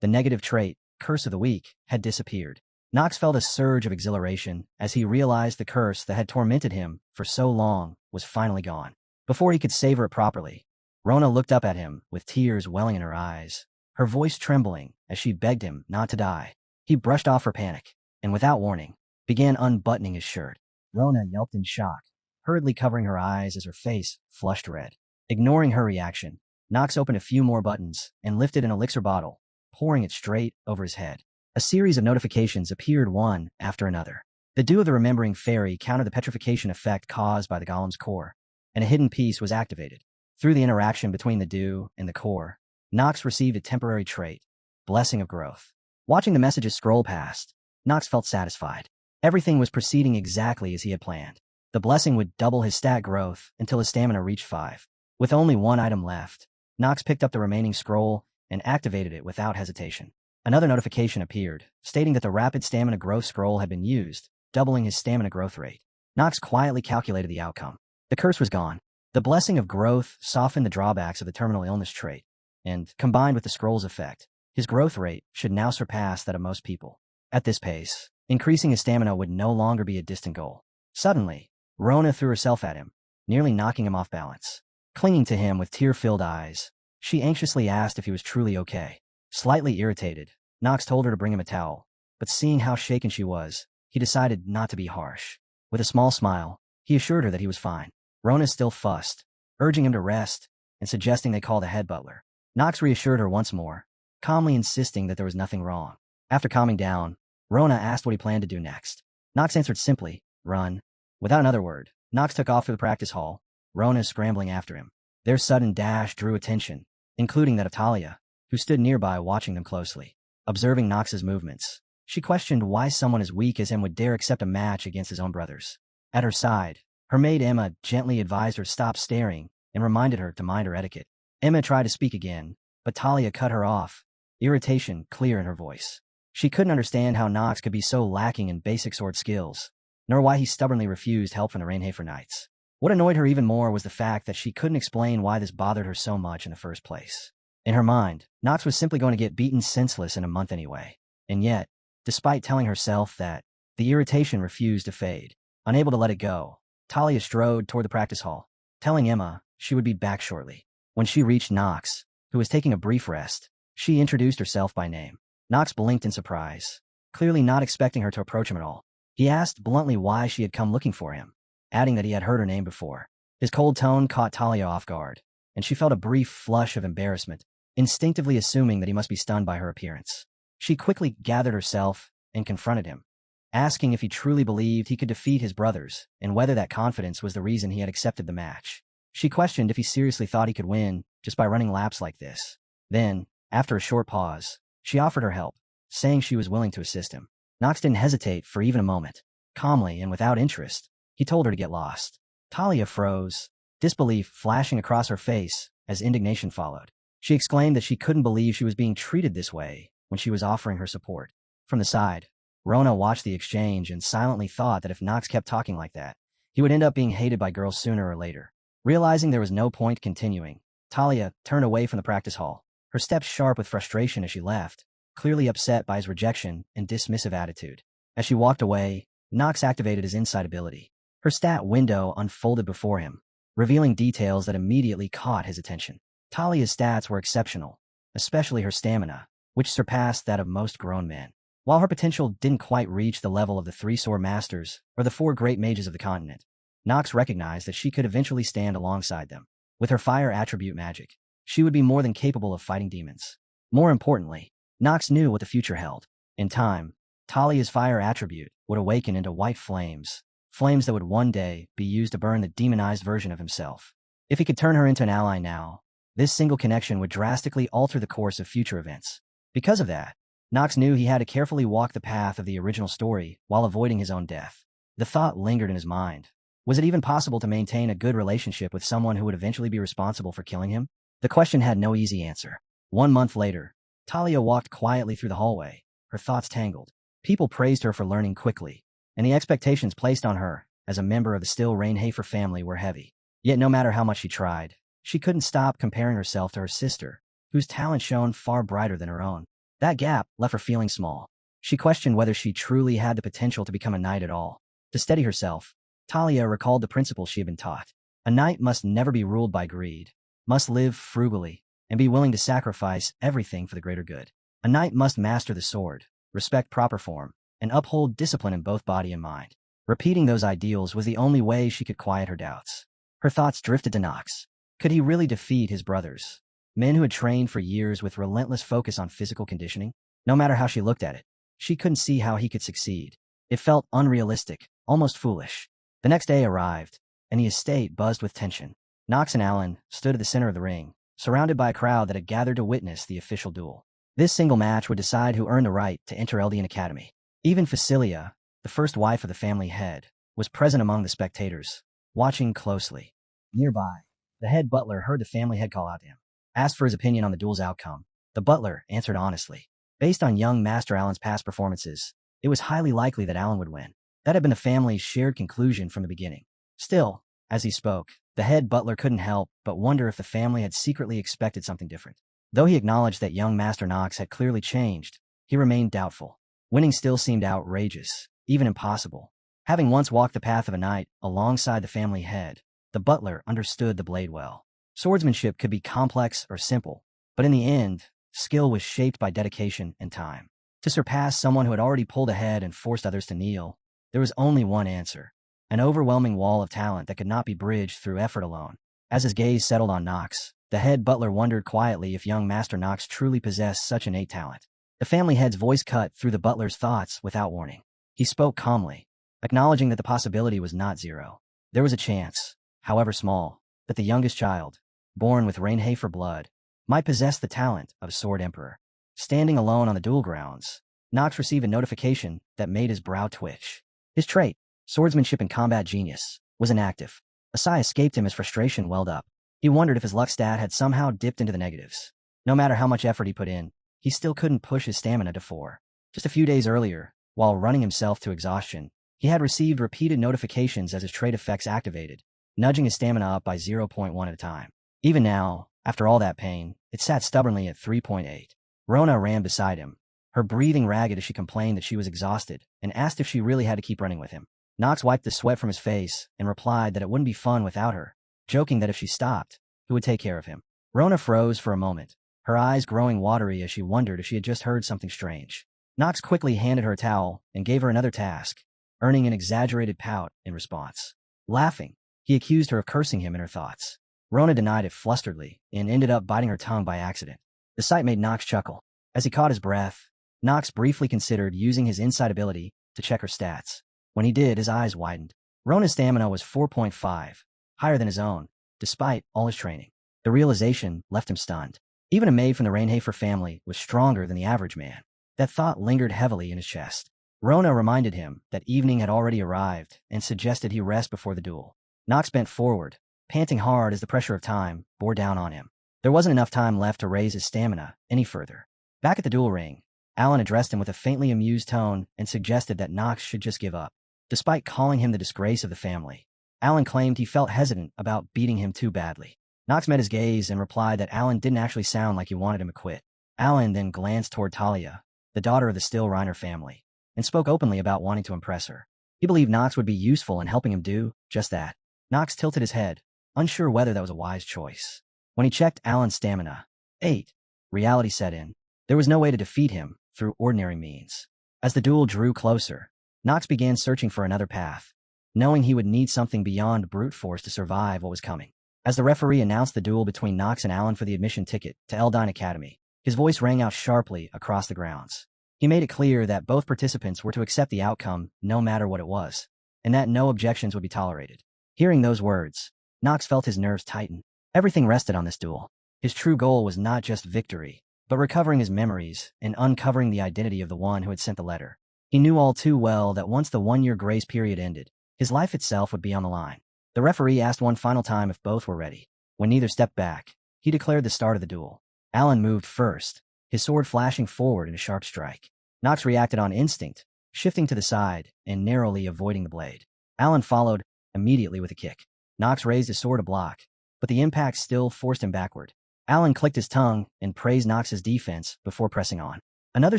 The negative trait, Curse of the Weak, had disappeared. Nox felt a surge of exhilaration as he realized the curse that had tormented him for so long was finally gone. Before he could savor it properly, Rona looked up at him with tears welling in her eyes, her voice trembling as she begged him not to die. He brushed off her panic, and without warning, began unbuttoning his shirt. Rona yelped in shock, hurriedly covering her eyes as her face flushed red. Ignoring her reaction, Nox opened a few more buttons and lifted an elixir bottle, pouring it straight over his head. A series of notifications appeared one after another. The dew of the Remembering Fairy countered the petrification effect caused by the golem's core, and a hidden piece was activated. Through the interaction between the dew and the core, Nox received a temporary trait, Blessing of Growth. Watching the messages scroll past, Nox felt satisfied. Everything was proceeding exactly as he had planned. The blessing would double his stat growth until his stamina reached 5. With only one item left, Nox picked up the remaining scroll and activated it without hesitation. Another notification appeared, stating that the rapid stamina growth scroll had been used, doubling his stamina growth rate. Nox quietly calculated the outcome. The curse was gone. The blessing of growth softened the drawbacks of the terminal illness trait, and, combined with the scroll's effect, his growth rate should now surpass that of most people. At this pace, increasing his stamina would no longer be a distant goal. Suddenly, Rona threw herself at him, nearly knocking him off balance. Clinging to him with tear-filled eyes, she anxiously asked if he was truly okay. Slightly irritated, Nox told her to bring him a towel, but seeing how shaken she was, he decided not to be harsh. With a small smile, he assured her that he was fine. Rona still fussed, urging him to rest and suggesting they call the head butler. Nox reassured her once more, calmly insisting that there was nothing wrong. After calming down, Rona asked what he planned to do next. Nox answered simply, run. Without another word, Nox took off to the practice hall, Rona scrambling after him. Their sudden dash drew attention, including that of Talia, who stood nearby watching them closely. Observing Nox's movements, she questioned why someone as weak as him would dare accept a match against his own brothers. At her side, her maid Emma gently advised her to stop staring and reminded her to mind her etiquette. Emma tried to speak again, but Talia cut her off, irritation clear in her voice. She couldn't understand how Nox could be so lacking in basic sword skills, nor why he stubbornly refused help from the Rainhafer Knights. What annoyed her even more was the fact that she couldn't explain why this bothered her so much in the first place. In her mind, Nox was simply going to get beaten senseless in a month anyway. And yet, despite telling herself that, the irritation refused to fade. Unable to let it go, Talia strode toward the practice hall, telling Emma she would be back shortly. When she reached Nox, who was taking a brief rest, she introduced herself by name. Nox blinked in surprise, clearly not expecting her to approach him at all. He asked bluntly why she had come looking for him, adding that he had heard her name before. His cold tone caught Talia off guard, and she felt a brief flush of embarrassment, instinctively assuming that he must be stunned by her appearance. She quickly gathered herself and confronted him, asking if he truly believed he could defeat his brothers and whether that confidence was the reason he had accepted the match. She questioned if he seriously thought he could win just by running laps like this. Then, after a short pause, she offered her help, saying she was willing to assist him. Nox didn't hesitate for even a moment. Calmly and without interest, he told her to get lost. Talia froze, disbelief flashing across her face as indignation followed. She exclaimed that she couldn't believe she was being treated this way when she was offering her support. From the side, Rona watched the exchange and silently thought that if Nox kept talking like that, he would end up being hated by girls sooner or later. Realizing there was no point continuing, Talia turned away from the practice hall, her steps sharp with frustration as she left, clearly upset by his rejection and dismissive attitude. As she walked away, Nox activated his insight ability. Her stat window unfolded before him, revealing details that immediately caught his attention. Talia's stats were exceptional, especially her stamina, which surpassed that of most grown men. While her potential didn't quite reach the level of the three sword masters or the four great mages of the continent, Nox recognized that she could eventually stand alongside them. With her fire attribute magic, she would be more than capable of fighting demons. More importantly, Nox knew what the future held. In time, Talia's fire attribute would awaken into white flames, flames that would one day be used to burn the demonized version of himself. If he could turn her into an ally now, this single connection would drastically alter the course of future events. Because of that, Nox knew he had to carefully walk the path of the original story while avoiding his own death. The thought lingered in his mind. Was it even possible to maintain a good relationship with someone who would eventually be responsible for killing him? The question had no easy answer. 1 month later, Talia walked quietly through the hallway, her thoughts tangled. People praised her for learning quickly, and the expectations placed on her as a member of the still Reincarnated family were heavy. Yet no matter how much she tried, she couldn't stop comparing herself to her sister, whose talent shone far brighter than her own. That gap left her feeling small. She questioned whether she truly had the potential to become a knight at all. To steady herself, Talia recalled the principle she had been taught. A knight must never be ruled by greed, must live frugally, and be willing to sacrifice everything for the greater good. A knight must master the sword, respect proper form, and uphold discipline in both body and mind. Repeating those ideals was the only way she could quiet her doubts. Her thoughts drifted to Nox. Could he really defeat his brothers? Men who had trained for years with relentless focus on physical conditioning? No matter how she looked at it, she couldn't see how he could succeed. It felt unrealistic, almost foolish. The next day arrived, and the estate buzzed with tension. Nox and Alan stood at the center of the ring, surrounded by a crowd that had gathered to witness the official duel. This single match would decide who earned the right to enter Eldian Academy. Even Facilia, the first wife of the family head, was present among the spectators, watching closely. Nearby, the head butler heard the family head call out to him. Asked for his opinion on the duel's outcome, the butler answered honestly. Based on young Master Alan's past performances, it was highly likely that Alan would win. That had been the family's shared conclusion from the beginning. Still, as he spoke, the head butler couldn't help but wonder if the family had secretly expected something different. Though he acknowledged that young Master Nox had clearly changed, he remained doubtful. Winning still seemed outrageous, even impossible. Having once walked the path of a knight alongside the family head, the butler understood the blade well. Swordsmanship could be complex or simple, but in the end, skill was shaped by dedication and time. To surpass someone who had already pulled ahead and forced others to kneel, there was only one answer: an overwhelming wall of talent that could not be bridged through effort alone. As his gaze settled on Nox, the head butler wondered quietly if young Master Nox truly possessed such innate talent. The family head's voice cut through the butler's thoughts without warning. He spoke calmly, acknowledging that the possibility was not zero. There was a chance, however small, that the youngest child, born with Reincarnated blood, might possess the talent of a sword emperor. Standing alone on the duel grounds, Nox received a notification that made his brow twitch. His trait, swordsmanship and combat genius, was inactive. A sigh escaped him as frustration welled up. He wondered if his luck stat had somehow dipped into the negatives. No matter how much effort he put in, he still couldn't push his stamina to 4. Just a few days earlier, while running himself to exhaustion, he had received repeated notifications as his trait effects activated, nudging his stamina up by 0.1 at a time. Even now, after all that pain, it sat stubbornly at 3.8. Rona ran beside him, her breathing ragged as she complained that she was exhausted, and asked if she really had to keep running with him. Nox wiped the sweat from his face and replied that it wouldn't be fun without her, joking that if she stopped, he would take care of him. Rona froze for a moment, her eyes growing watery as she wondered if she had just heard something strange. Nox quickly handed her a towel and gave her another task, earning an exaggerated pout in response. Laughing, he accused her of cursing him in her thoughts. Rona denied it flusteredly and ended up biting her tongue by accident. The sight made Nox chuckle. As he caught his breath, Nox briefly considered using his insight ability to check her stats. When he did, his eyes widened. Rona's stamina was 4.5, higher than his own, despite all his training. The realization left him stunned. Even a maid from the Reincarnated family was stronger than the average man. That thought lingered heavily in his chest. Rona reminded him that evening had already arrived and suggested he rest before the duel. Nox bent forward, panting hard as the pressure of time bore down on him. There wasn't enough time left to raise his stamina any further. Back at the duel ring, Alan addressed him with a faintly amused tone and suggested that Nox should just give up. Despite calling him the disgrace of the family, Alan claimed he felt hesitant about beating him too badly. Nox met his gaze and replied that Alan didn't actually sound like he wanted him to quit. Alan then glanced toward Talia, the daughter of the still Reiner family, and spoke openly about wanting to impress her. He believed Nox would be useful in helping him do just that. Nox tilted his head, unsure whether that was a wise choice. When he checked Alan's stamina, 8, reality set in. There was no way to defeat him through ordinary means. As the duel drew closer, Nox began searching for another path, knowing he would need something beyond brute force to survive what was coming. As the referee announced the duel between Nox and Alan for the admission ticket to Eldine Academy, his voice rang out sharply across the grounds. He made it clear that both participants were to accept the outcome no matter what it was, and that no objections would be tolerated. Hearing those words, Nox felt his nerves tighten. Everything rested on this duel. His true goal was not just victory, but recovering his memories and uncovering the identity of the one who had sent the letter. He knew all too well that once the one-year grace period ended, his life itself would be on the line. The referee asked one final time if both were ready. When neither stepped back, he declared the start of the duel. Alan moved first, his sword flashing forward in a sharp strike. Nox reacted on instinct, shifting to the side and narrowly avoiding the blade. Alan followed immediately with a kick. Nox raised his sword to block, but the impact still forced him backward. Alan clicked his tongue and praised Nox's defense before pressing on. Another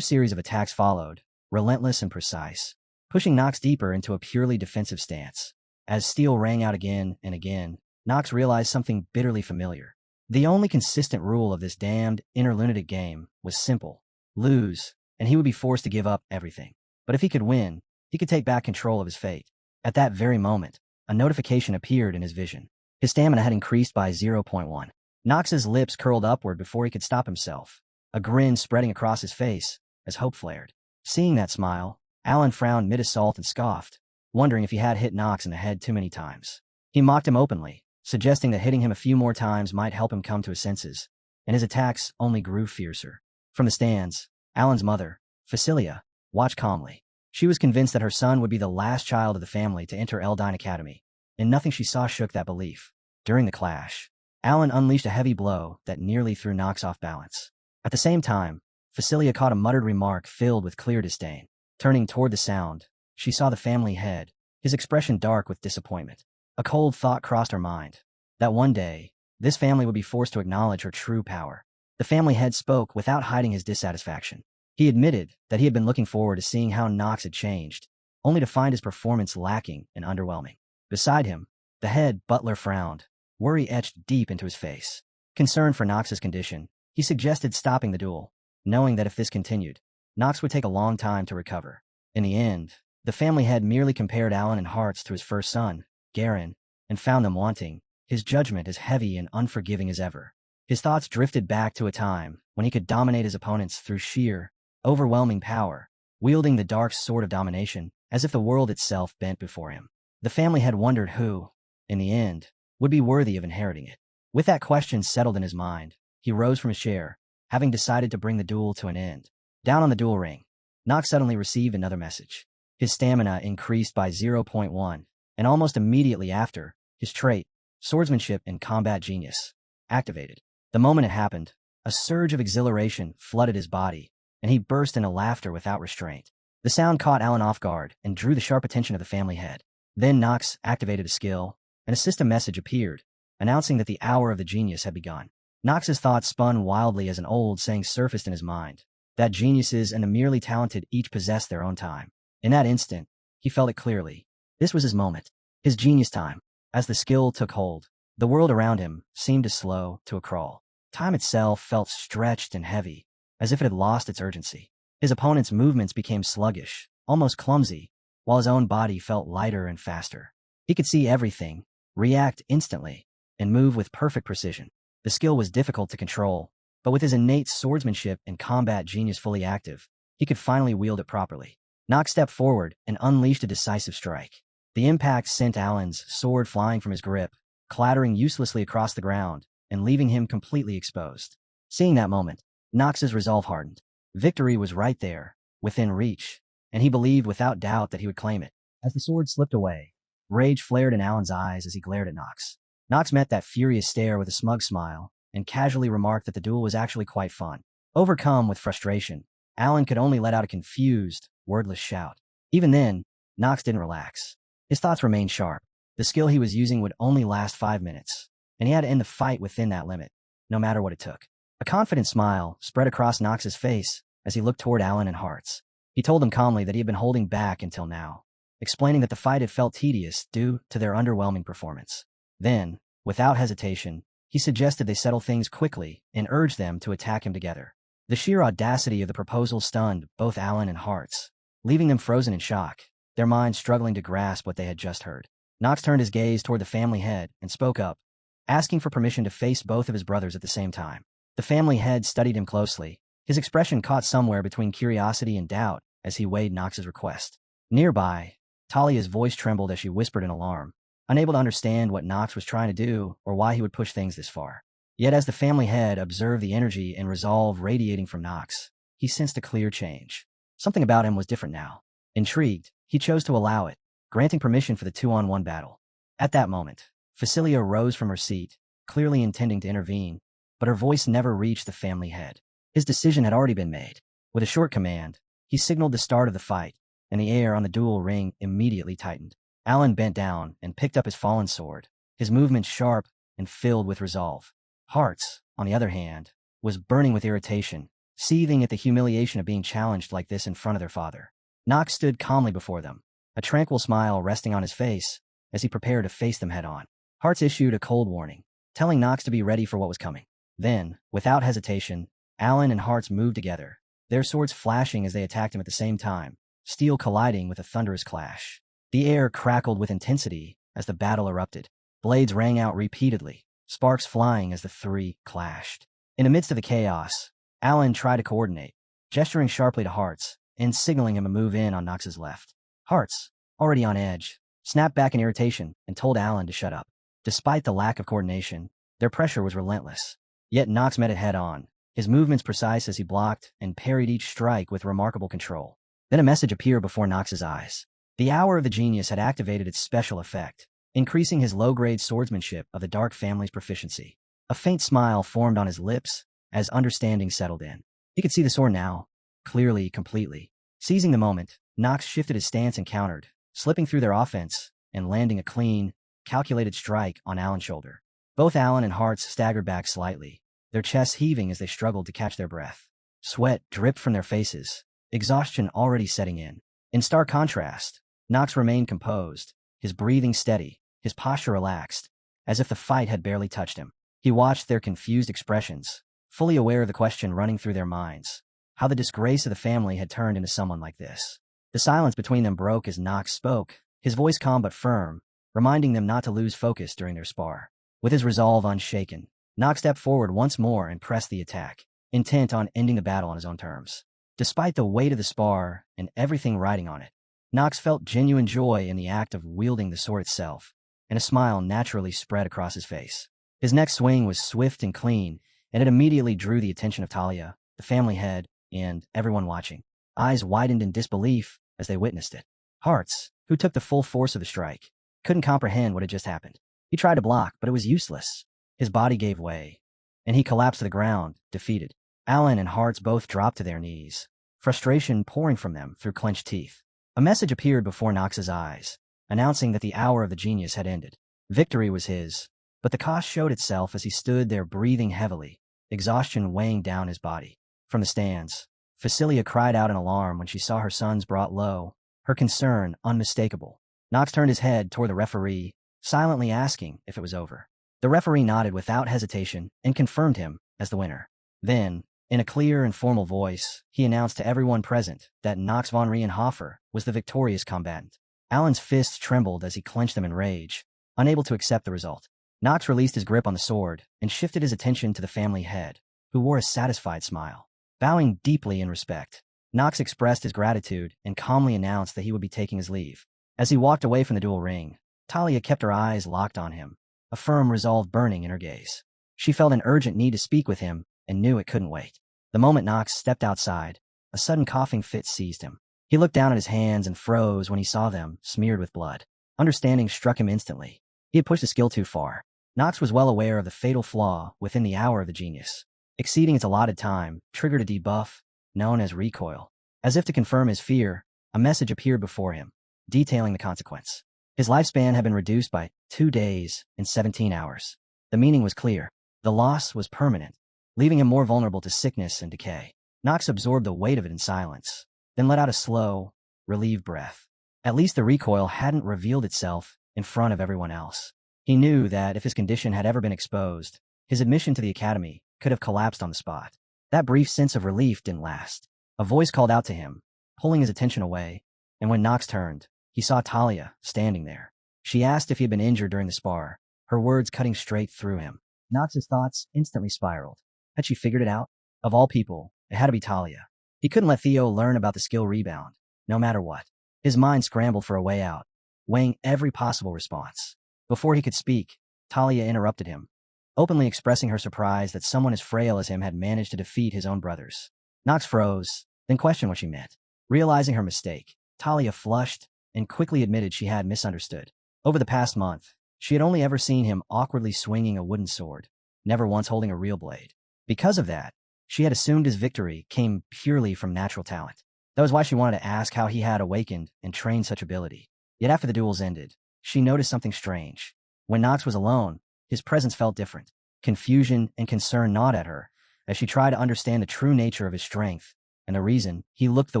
series of attacks followed, relentless and precise, pushing Nox deeper into a purely defensive stance. As steel rang out again and again, Nox realized something bitterly familiar. The only consistent rule of this damned interlunatic game was simple: lose, and he would be forced to give up everything. But if he could win, he could take back control of his fate. At that very moment, a notification appeared in his vision. His stamina had increased by 0.1. Nox's lips curled upward before he could stop himself, a grin spreading across his face as hope flared. Seeing that smile, Alan frowned mid-assault and scoffed, wondering if he had hit Nox in the head too many times. He mocked him openly, suggesting that hitting him a few more times might help him come to his senses, and his attacks only grew fiercer. From the stands, Alan's mother, Facilia, watched calmly. She was convinced that her son would be the last child of the family to enter Eldine Academy, and nothing she saw shook that belief. During the clash, Alan unleashed a heavy blow that nearly threw Nox off balance. At the same time, Facilia caught a muttered remark filled with clear disdain. Turning toward the sound, she saw the family head, his expression dark with disappointment. A cold thought crossed her mind, that one day, this family would be forced to acknowledge her true power. The family head spoke without hiding his dissatisfaction. He admitted that he had been looking forward to seeing how Nox had changed, only to find his performance lacking and underwhelming. Beside him, the head butler frowned, worry etched deep into his face. Concerned for Nox's condition, he suggested stopping the duel, knowing that if this continued, Nox would take a long time to recover. In the end, the family head merely compared Alan in hearts to his first son, Garen, and found them wanting, his judgment as heavy and unforgiving as ever. His thoughts drifted back to a time when he could dominate his opponents through sheer, overwhelming power, wielding the dark sword of domination as if the world itself bent before him. The family had wondered who, in the end, would be worthy of inheriting it. With that question settled in his mind, he rose from his chair, having decided to bring the duel to an end. Down on the duel ring, Nox suddenly received another message. His stamina increased by 0.1, and almost immediately after, his trait, swordsmanship and combat genius, activated. The moment it happened, a surge of exhilaration flooded his body, and he burst into laughter without restraint. The sound caught Alan off guard and drew the sharp attention of the family head. Then Nox activated a skill, and a system message appeared, announcing that the hour of the genius had begun. Nox's thoughts spun wildly as an old saying surfaced in his mind, that geniuses and the merely talented each possess their own time. In that instant, he felt it clearly. This was his moment, his genius time. As the skill took hold, the world around him seemed to slow to a crawl. Time itself felt stretched and heavy, as if it had lost its urgency. His opponent's movements became sluggish, almost clumsy, while his own body felt lighter and faster. He could see everything, react instantly, and move with perfect precision. The skill was difficult to control, but with his innate swordsmanship and combat genius fully active, he could finally wield it properly. Nox stepped forward and unleashed a decisive strike. The impact sent Alan's sword flying from his grip, clattering uselessly across the ground, and leaving him completely exposed. Seeing that moment, Nox's resolve hardened. Victory was right there, within reach, and he believed without doubt that he would claim it. As the sword slipped away, rage flared in Alan's eyes as he glared at Nox. Nox met that furious stare with a smug smile, and casually remarked that the duel was actually quite fun. Overcome with frustration, Alan could only let out a confused, wordless shout. Even then, Nox didn't relax. His thoughts remained sharp. The skill he was using would only last 5 minutes, and he had to end the fight within that limit, no matter what it took. A confident smile spread across Nox's face as he looked toward Alan and Hearts. He told him calmly that he had been holding back until now, explaining that the fight had felt tedious due to their underwhelming performance. Then, without hesitation, He suggested they settle things quickly and urged them to attack him together. The sheer audacity of the proposal stunned both Alan and Hartz, leaving them frozen in shock, their minds struggling to grasp what they had just heard. Knox turned his gaze toward the family head and spoke up, asking for permission to face both of his brothers at the same time. The family head studied him closely, his expression caught somewhere between curiosity and doubt as he weighed Knox's request. Nearby, Talia's voice trembled as she whispered in alarm, unable to understand what Knox was trying to do or why he would push things this far. Yet as the family head observed the energy and resolve radiating from Knox, he sensed a clear change. Something about him was different now. Intrigued, he chose to allow it, granting permission for the 2-on-1 battle. At that moment, Facilia rose from her seat, clearly intending to intervene, but her voice never reached the family head. His decision had already been made. With a short command, he signaled the start of the fight, and the air on the duel ring immediately tightened. Alan bent down and picked up his fallen sword, his movements sharp and filled with resolve. Hartz, on the other hand, was burning with irritation, seething at the humiliation of being challenged like this in front of their father. Knox stood calmly before them, a tranquil smile resting on his face as he prepared to face them head-on. Hartz issued a cold warning, telling Knox to be ready for what was coming. Then, without hesitation, Alan and Hartz moved together, their swords flashing as they attacked him at the same time, steel colliding with a thunderous clash. The air crackled with intensity as the battle erupted. Blades rang out repeatedly, sparks flying as the three clashed. In the midst of the chaos, Alan tried to coordinate, gesturing sharply to Hartz and signaling him to move in on Knox's left. Hartz, already on edge, snapped back in irritation and told Alan to shut up. Despite the lack of coordination, their pressure was relentless. Yet Knox met it head-on, his movements precise as he blocked and parried each strike with remarkable control. Then a message appeared before Knox's eyes. The Hour of the Genius had activated its special effect, increasing his low-grade swordsmanship of the Dark family's proficiency. A faint smile formed on his lips as understanding settled in. He could see the sword now, clearly, completely. Seizing the moment, Knox shifted his stance and countered, slipping through their offense and landing a clean, calculated strike on Alan's shoulder. Both Alan and Hartz staggered back slightly, their chests heaving as they struggled to catch their breath. Sweat dripped from their faces, exhaustion already setting in. In stark contrast, Knox remained composed, his breathing steady, his posture relaxed, as if the fight had barely touched him. He watched their confused expressions, fully aware of the question running through their minds, how the disgrace of the family had turned into someone like this. The silence between them broke as Knox spoke, his voice calm but firm, reminding them not to lose focus during their spar. With his resolve unshaken, Knox stepped forward once more and pressed the attack, intent on ending the battle on his own terms. Despite the weight of the spar and everything riding on it, Knox felt genuine joy in the act of wielding the sword itself, and a smile naturally spread across his face. His next swing was swift and clean, and it immediately drew the attention of Talia, the family head, and everyone watching. Eyes widened in disbelief as they witnessed it. Hartz, who took the full force of the strike, couldn't comprehend what had just happened. He tried to block, but it was useless. His body gave way, and he collapsed to the ground, defeated. Alan and Hartz both dropped to their knees, frustration pouring from them through clenched teeth. A message appeared before Knox's eyes, announcing that the Hour of the Genius had ended. Victory was his, but the cost showed itself as he stood there breathing heavily, exhaustion weighing down his body. From the stands, Facilia cried out in alarm when she saw her sons brought low, her concern unmistakable. Knox turned his head toward the referee, silently asking if it was over. The referee nodded without hesitation and confirmed him as the winner. Then, in a clear and formal voice, he announced to everyone present that Knox von Rienhofer was the victorious combatant. Alan's fists trembled as he clenched them in rage, unable to accept the result. Knox released his grip on the sword and shifted his attention to the family head, who wore a satisfied smile. Bowing deeply in respect, Knox expressed his gratitude and calmly announced that he would be taking his leave. As he walked away from the duel ring, Talia kept her eyes locked on him, a firm resolve burning in her gaze. She felt an urgent need to speak with him and knew it couldn't wait. The moment Knox stepped outside, a sudden coughing fit seized him. He looked down at his hands and froze when he saw them smeared with blood. Understanding struck him instantly. He had pushed his skill too far. Knox was well aware of the fatal flaw within the Hour of the Genius. Exceeding its allotted time triggered a debuff known as recoil. As if to confirm his fear, a message appeared before him, detailing the consequence. His lifespan had been reduced by 2 days and 17 hours. The meaning was clear. The loss was permanent, leaving him more vulnerable to sickness and decay. Knox absorbed the weight of it in silence, then let out a slow, relieved breath. At least the recoil hadn't revealed itself in front of everyone else. He knew that if his condition had ever been exposed, His admission to the academy could have collapsed on the spot. That brief sense of relief didn't last. A voice called out to him, pulling his attention away, and when Knox turned, he saw Talia standing there. She asked if he had been injured during the spar, her words cutting straight through him. Knox's thoughts instantly spiraled. Had she figured it out? Of all people, it had to be Talia. He couldn't let Theo learn about the skill rebound, no matter what. His mind scrambled for a way out, weighing every possible response. Before he could speak, Talia interrupted him, openly expressing her surprise that someone as frail as him had managed to defeat his own brothers. Knox froze, then questioned what she meant. Realizing her mistake, Talia flushed and quickly admitted she had misunderstood. Over the past month, she had only ever seen him awkwardly swinging a wooden sword, never once holding a real blade. Because of that, she had assumed his victory came purely from natural talent. That was why she wanted to ask how he had awakened and trained such ability. Yet after the duels ended, she noticed something strange. When Knox was alone, his presence felt different. Confusion and concern gnawed at her as she tried to understand the true nature of his strength and the reason he looked the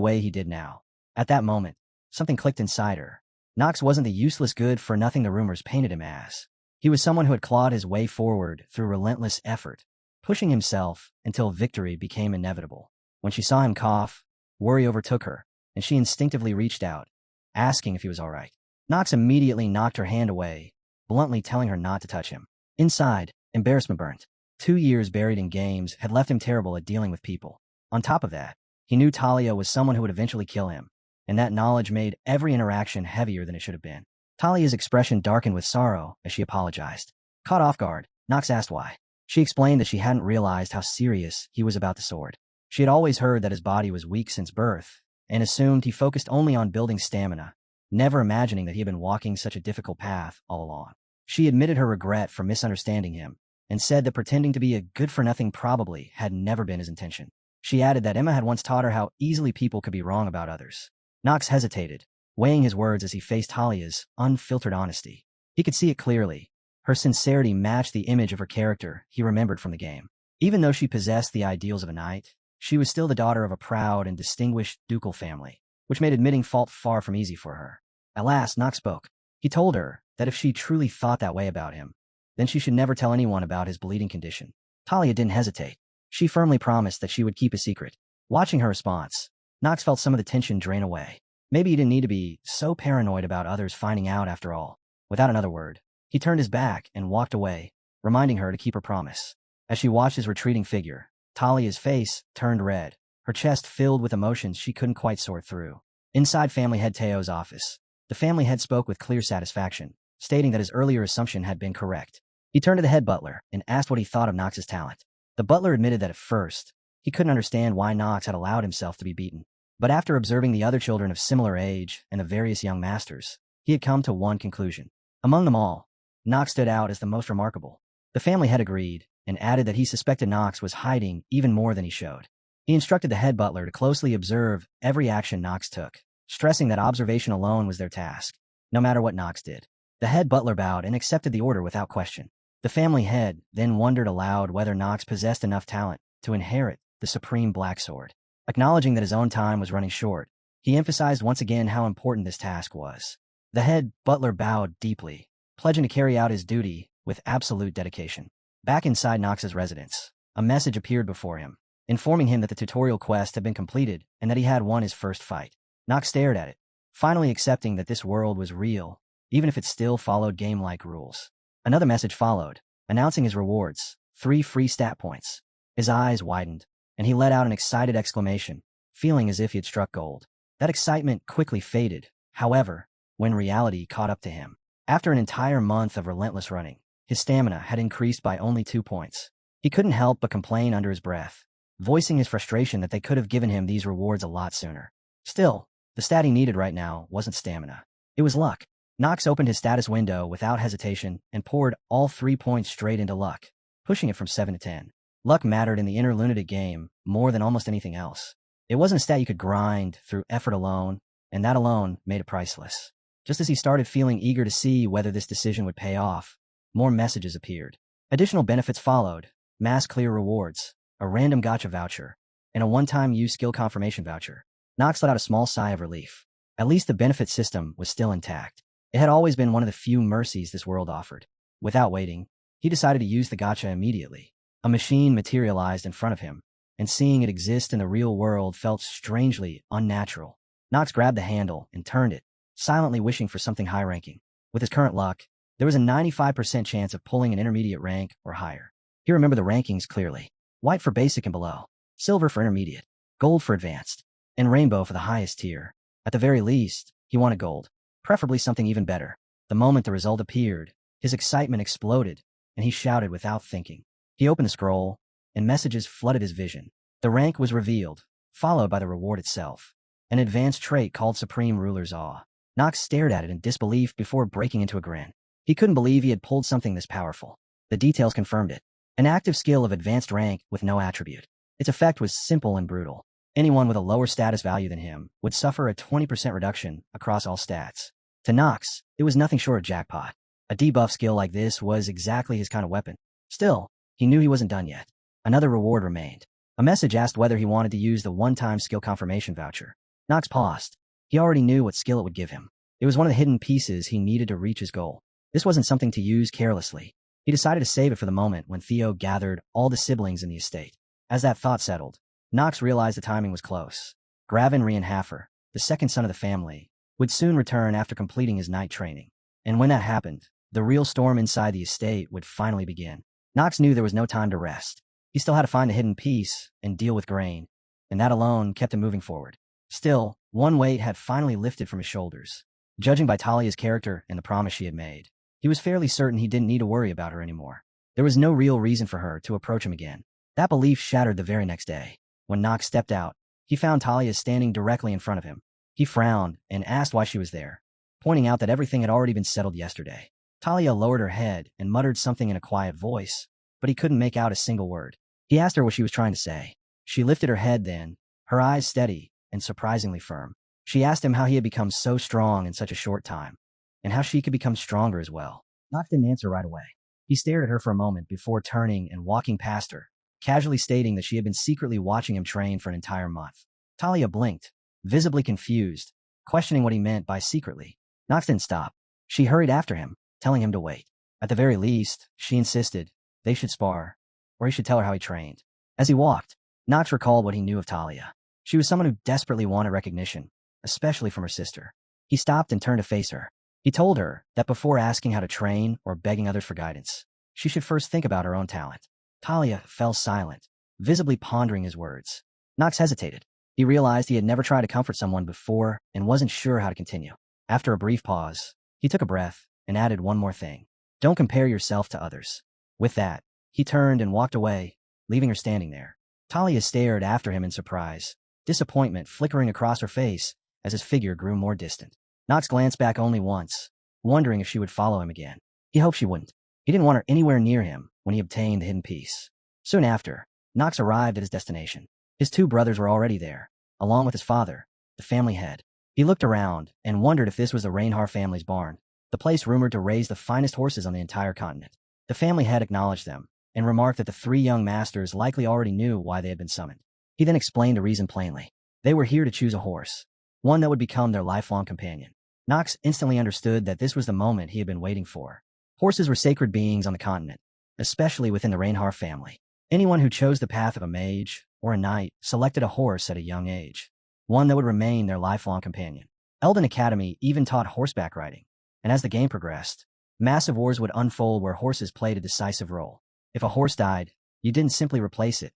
way he did now. At that moment, something clicked inside her. Knox wasn't the useless good-for-nothing the rumors painted him as. He was someone who had clawed his way forward through relentless effort, pushing himself until victory became inevitable. When she saw him cough, worry overtook her, and she instinctively reached out, asking if he was all right. Knox immediately knocked her hand away, bluntly telling her not to touch him. Inside, embarrassment burned. 2 years buried in games had left him terrible at dealing with people. On top of that, he knew Talia was someone who would eventually kill him, and that knowledge made every interaction heavier than it should have been. Talia's expression darkened with sorrow as she apologized. Caught off guard, Knox asked why. She explained that she hadn't realized how serious he was about the sword. She had always heard that his body was weak since birth, and assumed he focused only on building stamina, never imagining that he had been walking such a difficult path all along. She admitted her regret for misunderstanding him, and said that pretending to be a good-for-nothing probably had never been his intention. She added that Emma had once taught her how easily people could be wrong about others. Knox hesitated, weighing his words as he faced Talia's unfiltered honesty. He could see it clearly. Her sincerity matched the image of her character he remembered from the game. Even though she possessed the ideals of a knight, she was still the daughter of a proud and distinguished ducal family, which made admitting fault far from easy for her. At last, Knox spoke. He told her that if she truly thought that way about him, then she should never tell anyone about his bleeding condition. Talia didn't hesitate. She firmly promised that she would keep a secret. Watching her response, Knox felt some of the tension drain away. Maybe he didn't need to be so paranoid about others finding out after all. Without another word, he turned his back and walked away, reminding her to keep her promise. As she watched his retreating figure, Talia's face turned red, her chest filled with emotions she couldn't quite sort through. Inside family head Teo's office, the family head spoke with clear satisfaction, stating that his earlier assumption had been correct. He turned to the head butler and asked what he thought of Knox's talent. The butler admitted that at first, he couldn't understand why Knox had allowed himself to be beaten. But after observing the other children of similar age and the various young masters, he had come to one conclusion. Among them all, Knox stood out as the most remarkable. The family head agreed, and added that he suspected Knox was hiding even more than he showed. He instructed the head butler to closely observe every action Knox took, stressing that observation alone was their task, no matter what Knox did. The head butler bowed and accepted the order without question. The family head then wondered aloud whether Knox possessed enough talent to inherit the supreme black sword. Acknowledging that his own time was running short, he emphasized once again how important this task was. The head butler bowed deeply, pledging to carry out his duty with absolute dedication. Back inside Knox's residence, a message appeared before him, informing him that the tutorial quest had been completed and that he had won his first fight. Knox stared at it, finally accepting that this world was real, even if it still followed game-like rules. Another message followed, announcing his rewards, 3 free stat points. His eyes widened, and he let out an excited exclamation, feeling as if he had struck gold. That excitement quickly faded, however, when reality caught up to him. After an entire month of relentless running, his stamina had increased by only 2 points. He couldn't help but complain under his breath, voicing his frustration that they could have given him these rewards a lot sooner. Still, the stat he needed right now wasn't stamina. It was luck. Knox opened his status window without hesitation and poured all 3 points straight into luck, pushing it from 7 to 10. Luck mattered in the inner lunatic game more than almost anything else. It wasn't a stat you could grind through effort alone, and that alone made it priceless. Just as he started feeling eager to see whether this decision would pay off, more messages appeared. Additional benefits followed: mass clear rewards, a random gacha voucher, and a one-time use skill confirmation voucher. Knox let out a small sigh of relief. At least the benefit system was still intact. It had always been one of the few mercies this world offered. Without waiting, He decided to use the gacha immediately. A machine materialized in front of him, and seeing it exist in the real world felt strangely unnatural. Knox grabbed the handle and turned it, silently wishing for something high-ranking. With his current luck, there was a 95% chance of pulling an intermediate rank or higher. He remembered the rankings clearly. White for basic and below, silver for intermediate, gold for advanced, and rainbow for the highest tier. At the very least, he wanted gold, preferably something even better. The moment the result appeared, his excitement exploded, and he shouted without thinking. He opened the scroll, and messages flooded his vision. The rank was revealed, followed by the reward itself. An advanced trait called Supreme Ruler's Awe. Knox stared at it in disbelief before breaking into a grin. He couldn't believe he had pulled something this powerful. The details confirmed it. An active skill of advanced rank with no attribute. Its effect was simple and brutal. Anyone with a lower status value than him would suffer a 20% reduction across all stats. To Knox, it was nothing short of jackpot. A debuff skill like this was exactly his kind of weapon. Still, he knew he wasn't done yet. Another reward remained. A message asked whether he wanted to use the one-time skill confirmation voucher. Knox paused. He already knew what skill it would give him. It was one of the hidden pieces he needed to reach his goal. This wasn't something to use carelessly. He decided to save it for the moment when Theo gathered all the siblings in the estate. As that thought settled, Knox realized the timing was close. Gravin Rienhaffer, the second son of the family, would soon return after completing his night training. And when that happened, the real storm inside the estate would finally begin. Knox knew there was no time to rest. He still had to find the hidden piece and deal with Grain, and that alone kept him moving forward. Still, one weight had finally lifted from his shoulders. Judging by Talia's character and the promise she had made, he was fairly certain he didn't need to worry about her anymore. There was no real reason for her to approach him again. That belief shattered the very next day. When Knox stepped out, he found Talia standing directly in front of him. He frowned and asked why she was there, pointing out that everything had already been settled yesterday. Talia lowered her head and muttered something in a quiet voice, but he couldn't make out a single word. He asked her what she was trying to say. She lifted her head then, her eyes steady and surprisingly firm. She asked him how he had become so strong in such a short time, and how she could become stronger as well. Knox didn't answer right away. He stared at her for a moment before turning and walking past her, casually stating that she had been secretly watching him train for an entire month. Talia blinked, visibly confused, questioning what he meant by secretly. Knox didn't stop. She hurried after him, telling him to wait. At the very least, she insisted, they should spar, or he should tell her how he trained. As he walked, Knox recalled what he knew of Talia. She was someone who desperately wanted recognition, especially from her sister. He stopped and turned to face her. He told her that before asking how to train or begging others for guidance, she should first think about her own talent. Talia fell silent, visibly pondering his words. Knox hesitated. He realized he had never tried to comfort someone before and wasn't sure how to continue. After a brief pause, he took a breath and added one more thing. Don't compare yourself to others. With that, he turned and walked away, leaving her standing there. Talia stared after him in surprise, disappointment flickering across her face as his figure grew more distant. Knox glanced back only once, wondering if she would follow him again. He hoped she wouldn't. He didn't want her anywhere near him when he obtained the hidden piece. Soon after, Knox arrived at his destination. His two brothers were already there, along with his father, the family head. He looked around and wondered if this was the Reinhardt family's barn, the place rumored to raise the finest horses on the entire continent. The family head acknowledged them and remarked that the three young masters likely already knew why they had been summoned. He then explained the reason plainly. They were here to choose a horse, one that would become their lifelong companion. Knox instantly understood that this was the moment he had been waiting for. Horses were sacred beings on the continent, especially within the Reinhardt family. Anyone who chose the path of a mage or a knight selected a horse at a young age, one that would remain their lifelong companion. Elden Academy even taught horseback riding, and as the game progressed, massive wars would unfold where horses played a decisive role. If a horse died, you didn't simply replace it.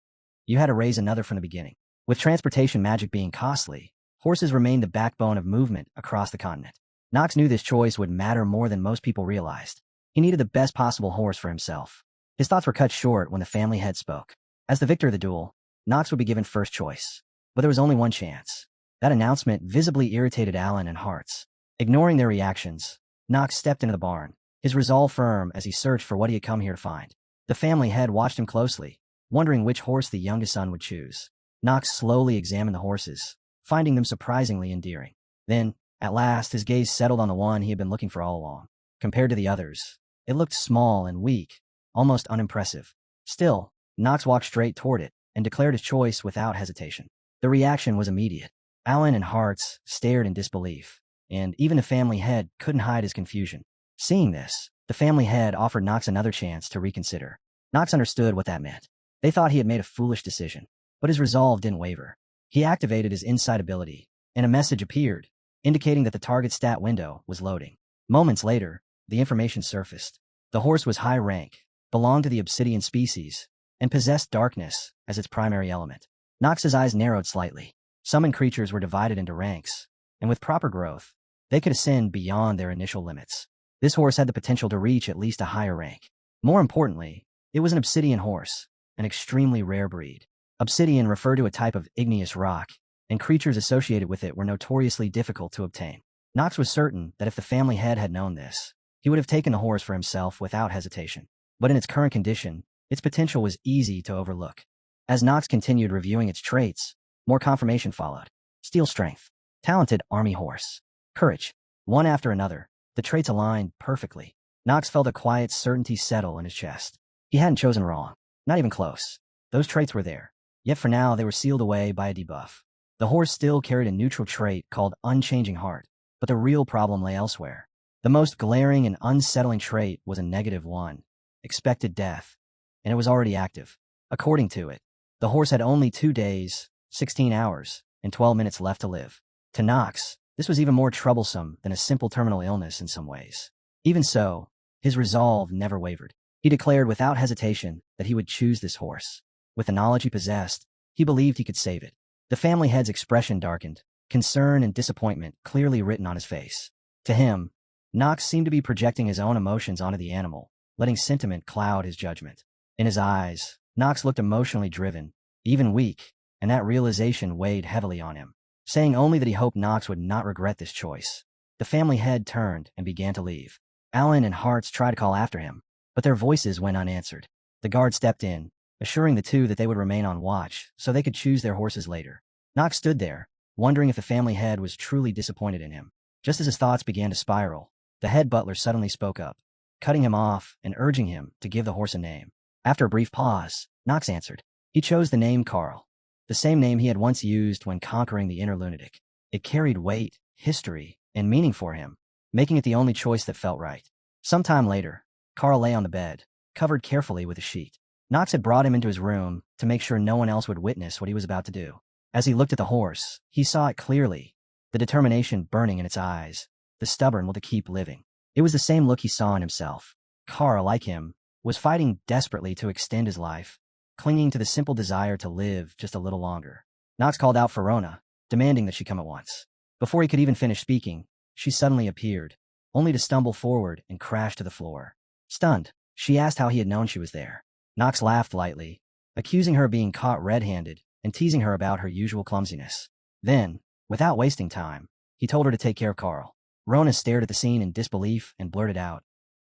You had to raise another from the beginning. With transportation magic being costly, horses remained the backbone of movement across the continent. Knox knew this choice would matter more than most people realized. He needed the best possible horse for himself. His thoughts were cut short when the family head spoke. As the victor of the duel, Knox would be given first choice. But there was only one chance. That announcement visibly irritated Alan and Hartz. Ignoring their reactions, Knox stepped into the barn, his resolve firm as he searched for what he had come here to find. The family head watched him closely, wondering which horse the youngest son would choose. Knox slowly examined the horses, finding them surprisingly endearing. Then, at last, his gaze settled on the one he had been looking for all along. Compared to the others, it looked small and weak, almost unimpressive. Still, Knox walked straight toward it and declared his choice without hesitation. The reaction was immediate. Alan and Hartz stared in disbelief, and even the family head couldn't hide his confusion. Seeing this, The family head offered Knox another chance to reconsider. Knox understood what that meant. They thought he had made a foolish decision, but his resolve didn't waver. He activated his insight ability, and a message appeared, indicating that the target stat window was loading. Moments later, the information surfaced. The horse was high rank, belonged to the obsidian species, and possessed darkness as its primary element. Knox's eyes narrowed slightly. Summon creatures were divided into ranks, and with proper growth, they could ascend beyond their initial limits. This horse had the potential to reach at least a higher rank. More importantly, it was an obsidian horse, an extremely rare breed. Obsidian referred to a type of igneous rock, and creatures associated with it were notoriously difficult to obtain. Knox was certain that if the family head had known this, he would have taken the horse for himself without hesitation. But in its current condition, its potential was easy to overlook. As Knox continued reviewing its traits, more confirmation followed. Steel strength, talented army horse, courage. One after another, the traits aligned perfectly. Knox felt a quiet certainty settle in his chest. He hadn't chosen wrong. Not even close. Those traits were there. Yet for now, they were sealed away by a debuff. The horse still carried a neutral trait called Unchanging Heart, but the real problem lay elsewhere. The most glaring and unsettling trait was a -1, expected death, and it was already active. According to it, the horse had only 2 days, 16 hours, and 12 minutes left to live. To Knox, this was even more troublesome than a simple terminal illness in some ways. Even so, his resolve never wavered. He declared without hesitation that he would choose this horse. With the knowledge he possessed, he believed he could save it. The family head's expression darkened, concern and disappointment clearly written on his face. To him, Knox seemed to be projecting his own emotions onto the animal, letting sentiment cloud his judgment. In his eyes, Knox looked emotionally driven, even weak, and that realization weighed heavily on him, saying only that he hoped Knox would not regret this choice. The family head turned and began to leave. Alan and Hartz tried to call after him, but their voices went unanswered. The guard stepped in, assuring the two that they would remain on watch so they could choose their horses later. Knox stood there, wondering if the family head was truly disappointed in him. Just as his thoughts began to spiral, the head butler suddenly spoke up, cutting him off and urging him to give the horse a name. After a brief pause, Knox answered. He chose the name Carl, the same name he had once used when conquering the inner lunatic. It carried weight, history, and meaning for him, making it the only choice that felt right. Sometime later, Carl lay on the bed, covered carefully with a sheet. Knox had brought him into his room to make sure no one else would witness what he was about to do. As he looked at the horse, he saw it clearly, the determination burning in its eyes, the stubborn will to keep living. It was the same look he saw in himself. Carl, like him, was fighting desperately to extend his life, clinging to the simple desire to live just a little longer. Knox called out for Rona, demanding that she come at once. Before he could even finish speaking, she suddenly appeared, only to stumble forward and crash to the floor. Stunned, she asked how he had known she was there. Knox laughed lightly, accusing her of being caught red-handed and teasing her about her usual clumsiness. Then, without wasting time, he told her to take care of Carl. Rona stared at the scene in disbelief and blurted out,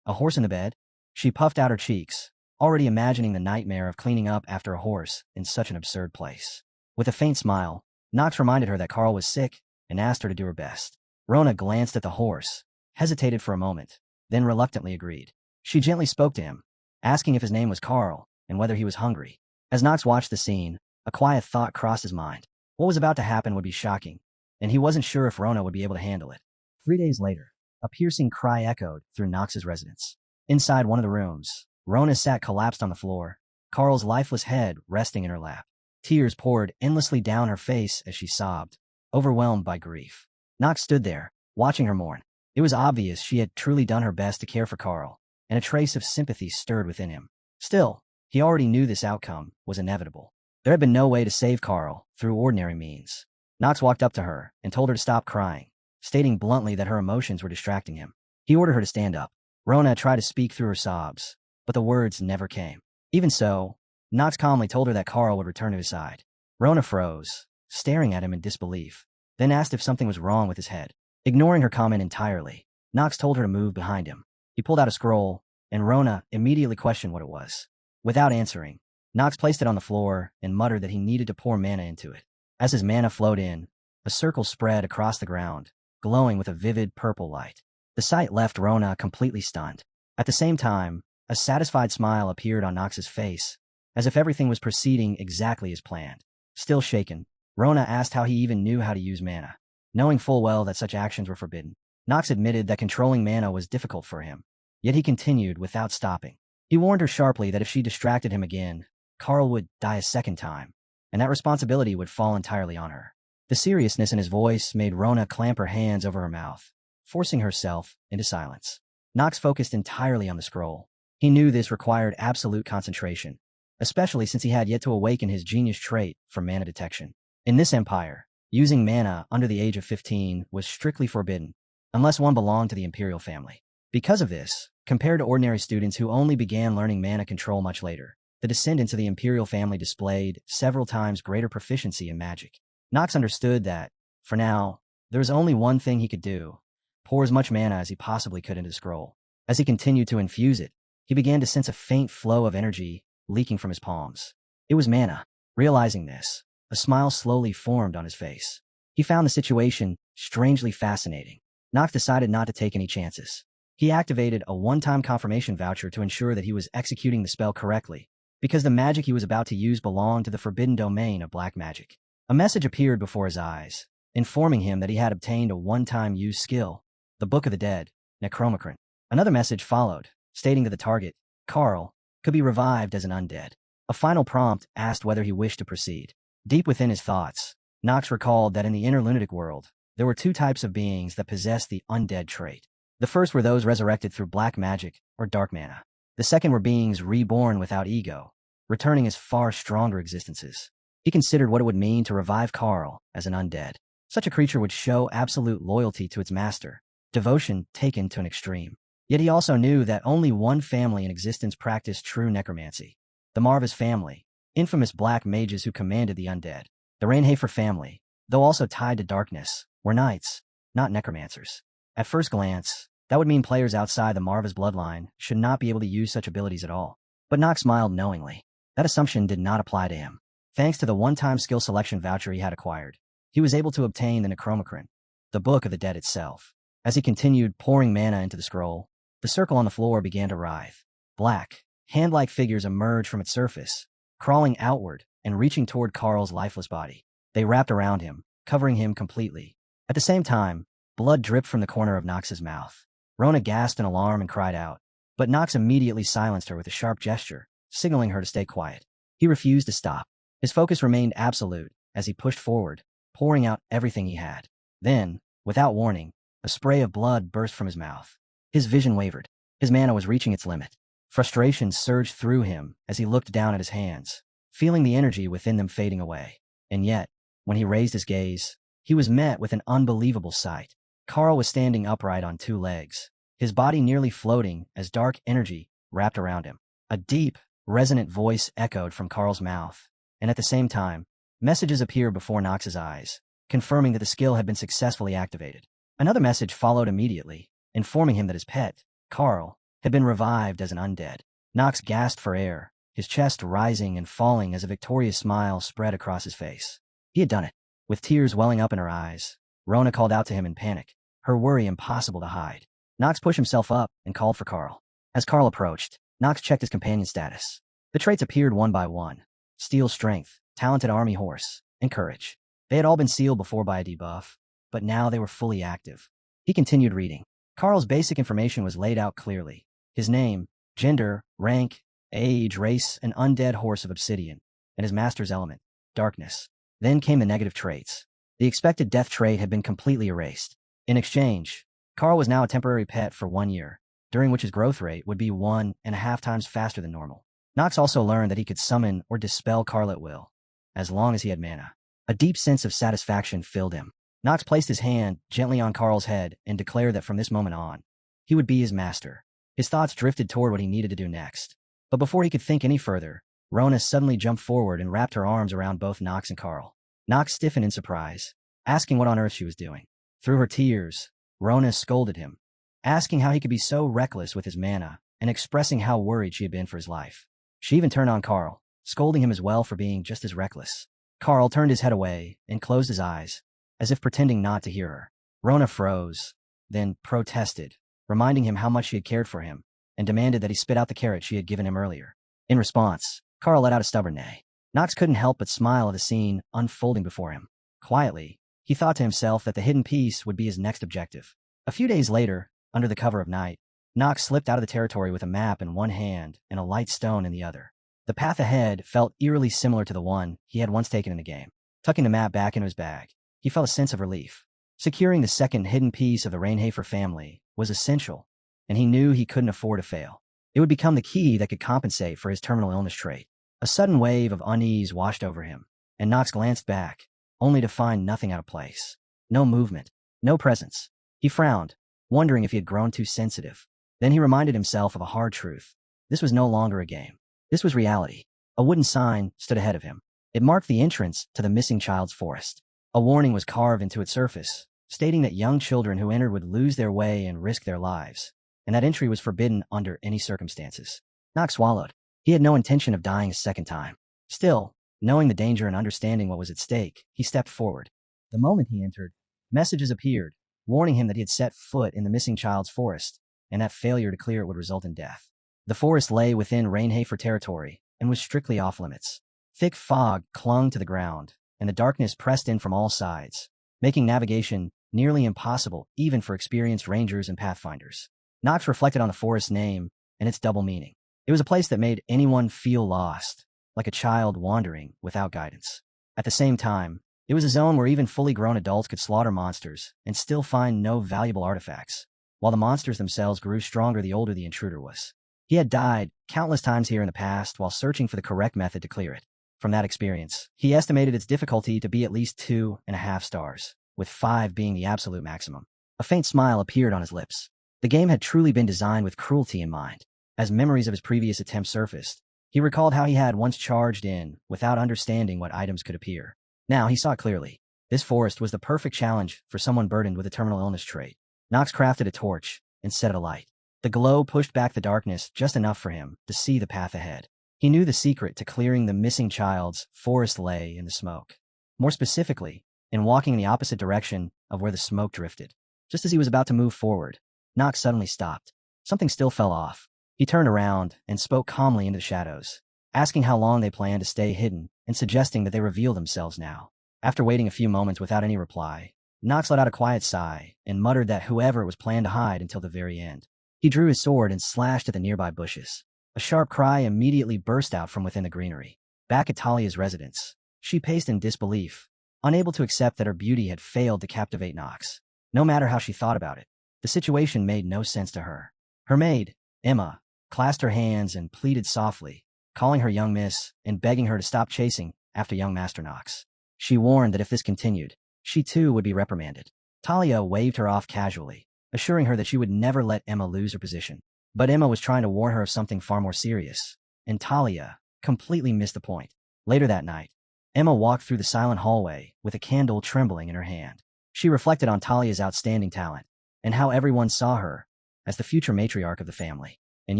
"A horse in the bed?" She puffed out her cheeks, already imagining the nightmare of cleaning up after a horse in such an absurd place. With a faint smile, Knox reminded her that Carl was sick and asked her to do her best. Rona glanced at the horse, hesitated for a moment, then reluctantly agreed. She gently spoke to him, asking if his name was Carl and whether he was hungry. As Knox watched the scene, a quiet thought crossed his mind. What was about to happen would be shocking, and he wasn't sure if Rona would be able to handle it. 3 days later, a piercing cry echoed through Knox's residence. Inside one of the rooms, Rona sat collapsed on the floor, Carl's lifeless head resting in her lap. Tears poured endlessly down her face as she sobbed, overwhelmed by grief. Knox stood there, watching her mourn. It was obvious she had truly done her best to care for Carl, and a trace of sympathy stirred within him. Still, he already knew this outcome was inevitable. There had been no way to save Carl through ordinary means. Knox walked up to her and told her to stop crying, stating bluntly that her emotions were distracting him. He ordered her to stand up. Rona tried to speak through her sobs, but the words never came. Even so, Knox calmly told her that Carl would return to his side. Rona froze, staring at him in disbelief, then asked if something was wrong with his head. Ignoring her comment entirely, Knox told her to move behind him. He pulled out a scroll, and Rona immediately questioned what it was. Without answering, Knox placed it on the floor and muttered that he needed to pour mana into it. As his mana flowed in, a circle spread across the ground, glowing with a vivid purple light. The sight left Rona completely stunned. At the same time, a satisfied smile appeared on Knox's face, as if everything was proceeding exactly as planned. Still shaken, Rona asked how he even knew how to use mana. Knowing full well that such actions were forbidden, Knox admitted that controlling mana was difficult for him. Yet he continued without stopping. He warned her sharply that if she distracted him again, Carl would die a second time, and that responsibility would fall entirely on her. The seriousness in his voice made Rona clamp her hands over her mouth, forcing herself into silence. Nox focused entirely on the scroll. He knew this required absolute concentration, especially since he had yet to awaken his genius trait for mana detection. In this empire, using mana under the age of 15 was strictly forbidden, unless one belonged to the imperial family. Because of this, compared to ordinary students who only began learning mana control much later, the descendants of the imperial family displayed several times greater proficiency in magic. Nox understood that, for now, there was only one thing he could do: pour as much mana as he possibly could into the scroll. As he continued to infuse it, he began to sense a faint flow of energy leaking from his palms. It was mana. Realizing this, a smile slowly formed on his face. He found the situation strangely fascinating. Nox decided not to take any chances. He activated a one-time confirmation voucher to ensure that he was executing the spell correctly, because the magic he was about to use belonged to the forbidden domain of black magic. A message appeared before his eyes, informing him that he had obtained a one-time use skill, the Book of the Dead, Necromancrin. Another message followed, stating that the target, Carl, could be revived as an undead. A final prompt asked whether he wished to proceed. Deep within his thoughts, Nox recalled that in the inner lunatic world, there were two types of beings that possessed the undead trait. The first were those resurrected through black magic or dark mana. The second were beings reborn without ego, returning as far stronger existences. He considered what it would mean to revive Carl as an undead. Such a creature would show absolute loyalty to its master, devotion taken to an extreme. Yet he also knew that only one family in existence practiced true necromancy: the Marva's family, infamous black mages who commanded the undead. The Reincarnated family, though also tied to darkness, were knights, not necromancers. At first glance, that would mean players outside the Marva's bloodline should not be able to use such abilities at all. But Nox smiled knowingly. That assumption did not apply to him. Thanks to the one-time skill selection voucher he had acquired, he was able to obtain the Necromancrin, the Book of the Dead itself. As he continued pouring mana into the scroll, the circle on the floor began to writhe. Black, hand-like figures emerged from its surface, crawling outward and reaching toward Carl's lifeless body. They wrapped around him, covering him completely. At the same time, blood dripped from the corner of Nox's mouth. Rona gasped in alarm and cried out, but Nox immediately silenced her with a sharp gesture, signaling her to stay quiet. He refused to stop. His focus remained absolute as he pushed forward, pouring out everything he had. Then, without warning, a spray of blood burst from his mouth. His vision wavered. His mana was reaching its limit. Frustration surged through him as he looked down at his hands, feeling the energy within them fading away. And yet, when he raised his gaze, he was met with an unbelievable sight. Carl was standing upright on two legs, his body nearly floating as dark energy wrapped around him. A deep, resonant voice echoed from Carl's mouth, and at the same time, messages appeared before Nox's eyes, confirming that the skill had been successfully activated. Another message followed immediately, informing him that his pet, Carl, had been revived as an undead. Nox gasped for air, his chest rising and falling as a victorious smile spread across his face. He had done it. With tears welling up in her eyes, Rona called out to him in panic, her worry impossible to hide. Nox pushed himself up and called for Carl. As Carl approached, Nox checked his companion status. The traits appeared one by one: steel strength, talented army horse, and courage. They had all been sealed before by a debuff, but now they were fully active. He continued reading. Carl's basic information was laid out clearly: his name, gender, rank, age, race, an undead horse of obsidian, and his master's element, darkness. Then came the negative traits. The expected death trait had been completely erased. In exchange, Carl was now a temporary pet for 1 year, during which his growth rate would be 1.5 times faster than normal. Nox also learned that he could summon or dispel Carl at will, as long as he had mana. A deep sense of satisfaction filled him. Nox placed his hand gently on Carl's head and declared that from this moment on, he would be his master. His thoughts drifted toward what he needed to do next. But before he could think any further, Rona suddenly jumped forward and wrapped her arms around both Nox and Carl. Nox stiffened in surprise, asking what on earth she was doing. Through her tears, Rona scolded him, asking how he could be so reckless with his mana and expressing how worried she had been for his life. She even turned on Carl, scolding him as well for being just as reckless. Carl turned his head away and closed his eyes, as if pretending not to hear her. Rona froze, then protested, reminding him how much she had cared for him, and demanded that he spit out the carrot she had given him earlier. In response, Carl let out a stubborn neigh. Nox couldn't help but smile at the scene unfolding before him. Quietly, he thought to himself that the hidden piece would be his next objective. A few days later, under the cover of night, Nox slipped out of the territory with a map in one hand and a light stone in the other. The path ahead felt eerily similar to the one he had once taken in the game. Tucking the map back into his bag, he felt a sense of relief. Securing the second hidden piece of the Reincarnated family was essential, and he knew he couldn't afford to fail. It would become the key that could compensate for his terminal illness trait. A sudden wave of unease washed over him, and Nox glanced back, only to find nothing out of place. No movement, no presence. He frowned, wondering if he had grown too sensitive. Then he reminded himself of a hard truth. This was no longer a game. This was reality. A wooden sign stood ahead of him. It marked the entrance to the missing child's forest. A warning was carved into its surface, stating that young children who entered would lose their way and risk their lives, and that entry was forbidden under any circumstances. Nox swallowed. He had no intention of dying a second time. Still, knowing the danger and understanding what was at stake, he stepped forward. The moment he entered, messages appeared, warning him that he had set foot in the missing child's forest, and that failure to clear it would result in death. The forest lay within Reincarnated territory and was strictly off-limits. Thick fog clung to the ground, and the darkness pressed in from all sides, making navigation nearly impossible even for experienced rangers and pathfinders. Nox reflected on the forest's name and its double meaning. It was a place that made anyone feel lost, like a child wandering without guidance. At the same time, it was a zone where even fully grown adults could slaughter monsters and still find no valuable artifacts, while the monsters themselves grew stronger the older the intruder was. He had died countless times here in the past while searching for the correct method to clear it. From that experience, he estimated its difficulty to be at least 2.5 stars, with 5 being the absolute maximum. A faint smile appeared on his lips. The game had truly been designed with cruelty in mind. As memories of his previous attempts surfaced, he recalled how he had once charged in without understanding what items could appear. Now he saw it clearly. This forest was the perfect challenge for someone burdened with a terminal illness trait. Nox crafted a torch and set it alight. The glow pushed back the darkness just enough for him to see the path ahead. He knew the secret to clearing the missing child's forest lay in the smoke. More specifically, in walking in the opposite direction of where the smoke drifted. Just as he was about to move forward, Nox suddenly stopped. Something still fell off. He turned around and spoke calmly into the shadows, asking how long they planned to stay hidden and suggesting that they reveal themselves now. After waiting a few moments without any reply, Nox let out a quiet sigh and muttered that whoever was planned to hide until the very end. He drew his sword and slashed at the nearby bushes. A sharp cry immediately burst out from within the greenery. Back at Talia's residence, she paced in disbelief, unable to accept that her beauty had failed to captivate Nox. No matter how she thought about it, the situation made no sense to her. Her maid, Emma, clasped her hands and pleaded softly, calling her young miss and begging her to stop chasing after young Master Nox. She warned that if this continued, she too would be reprimanded. Talia waved her off casually, assuring her that she would never let Emma lose her position. But Emma was trying to warn her of something far more serious, and Talia completely missed the point. Later that night, Emma walked through the silent hallway with a candle trembling in her hand. She reflected on Talia's outstanding talent, and how everyone saw her as the future matriarch of the family. And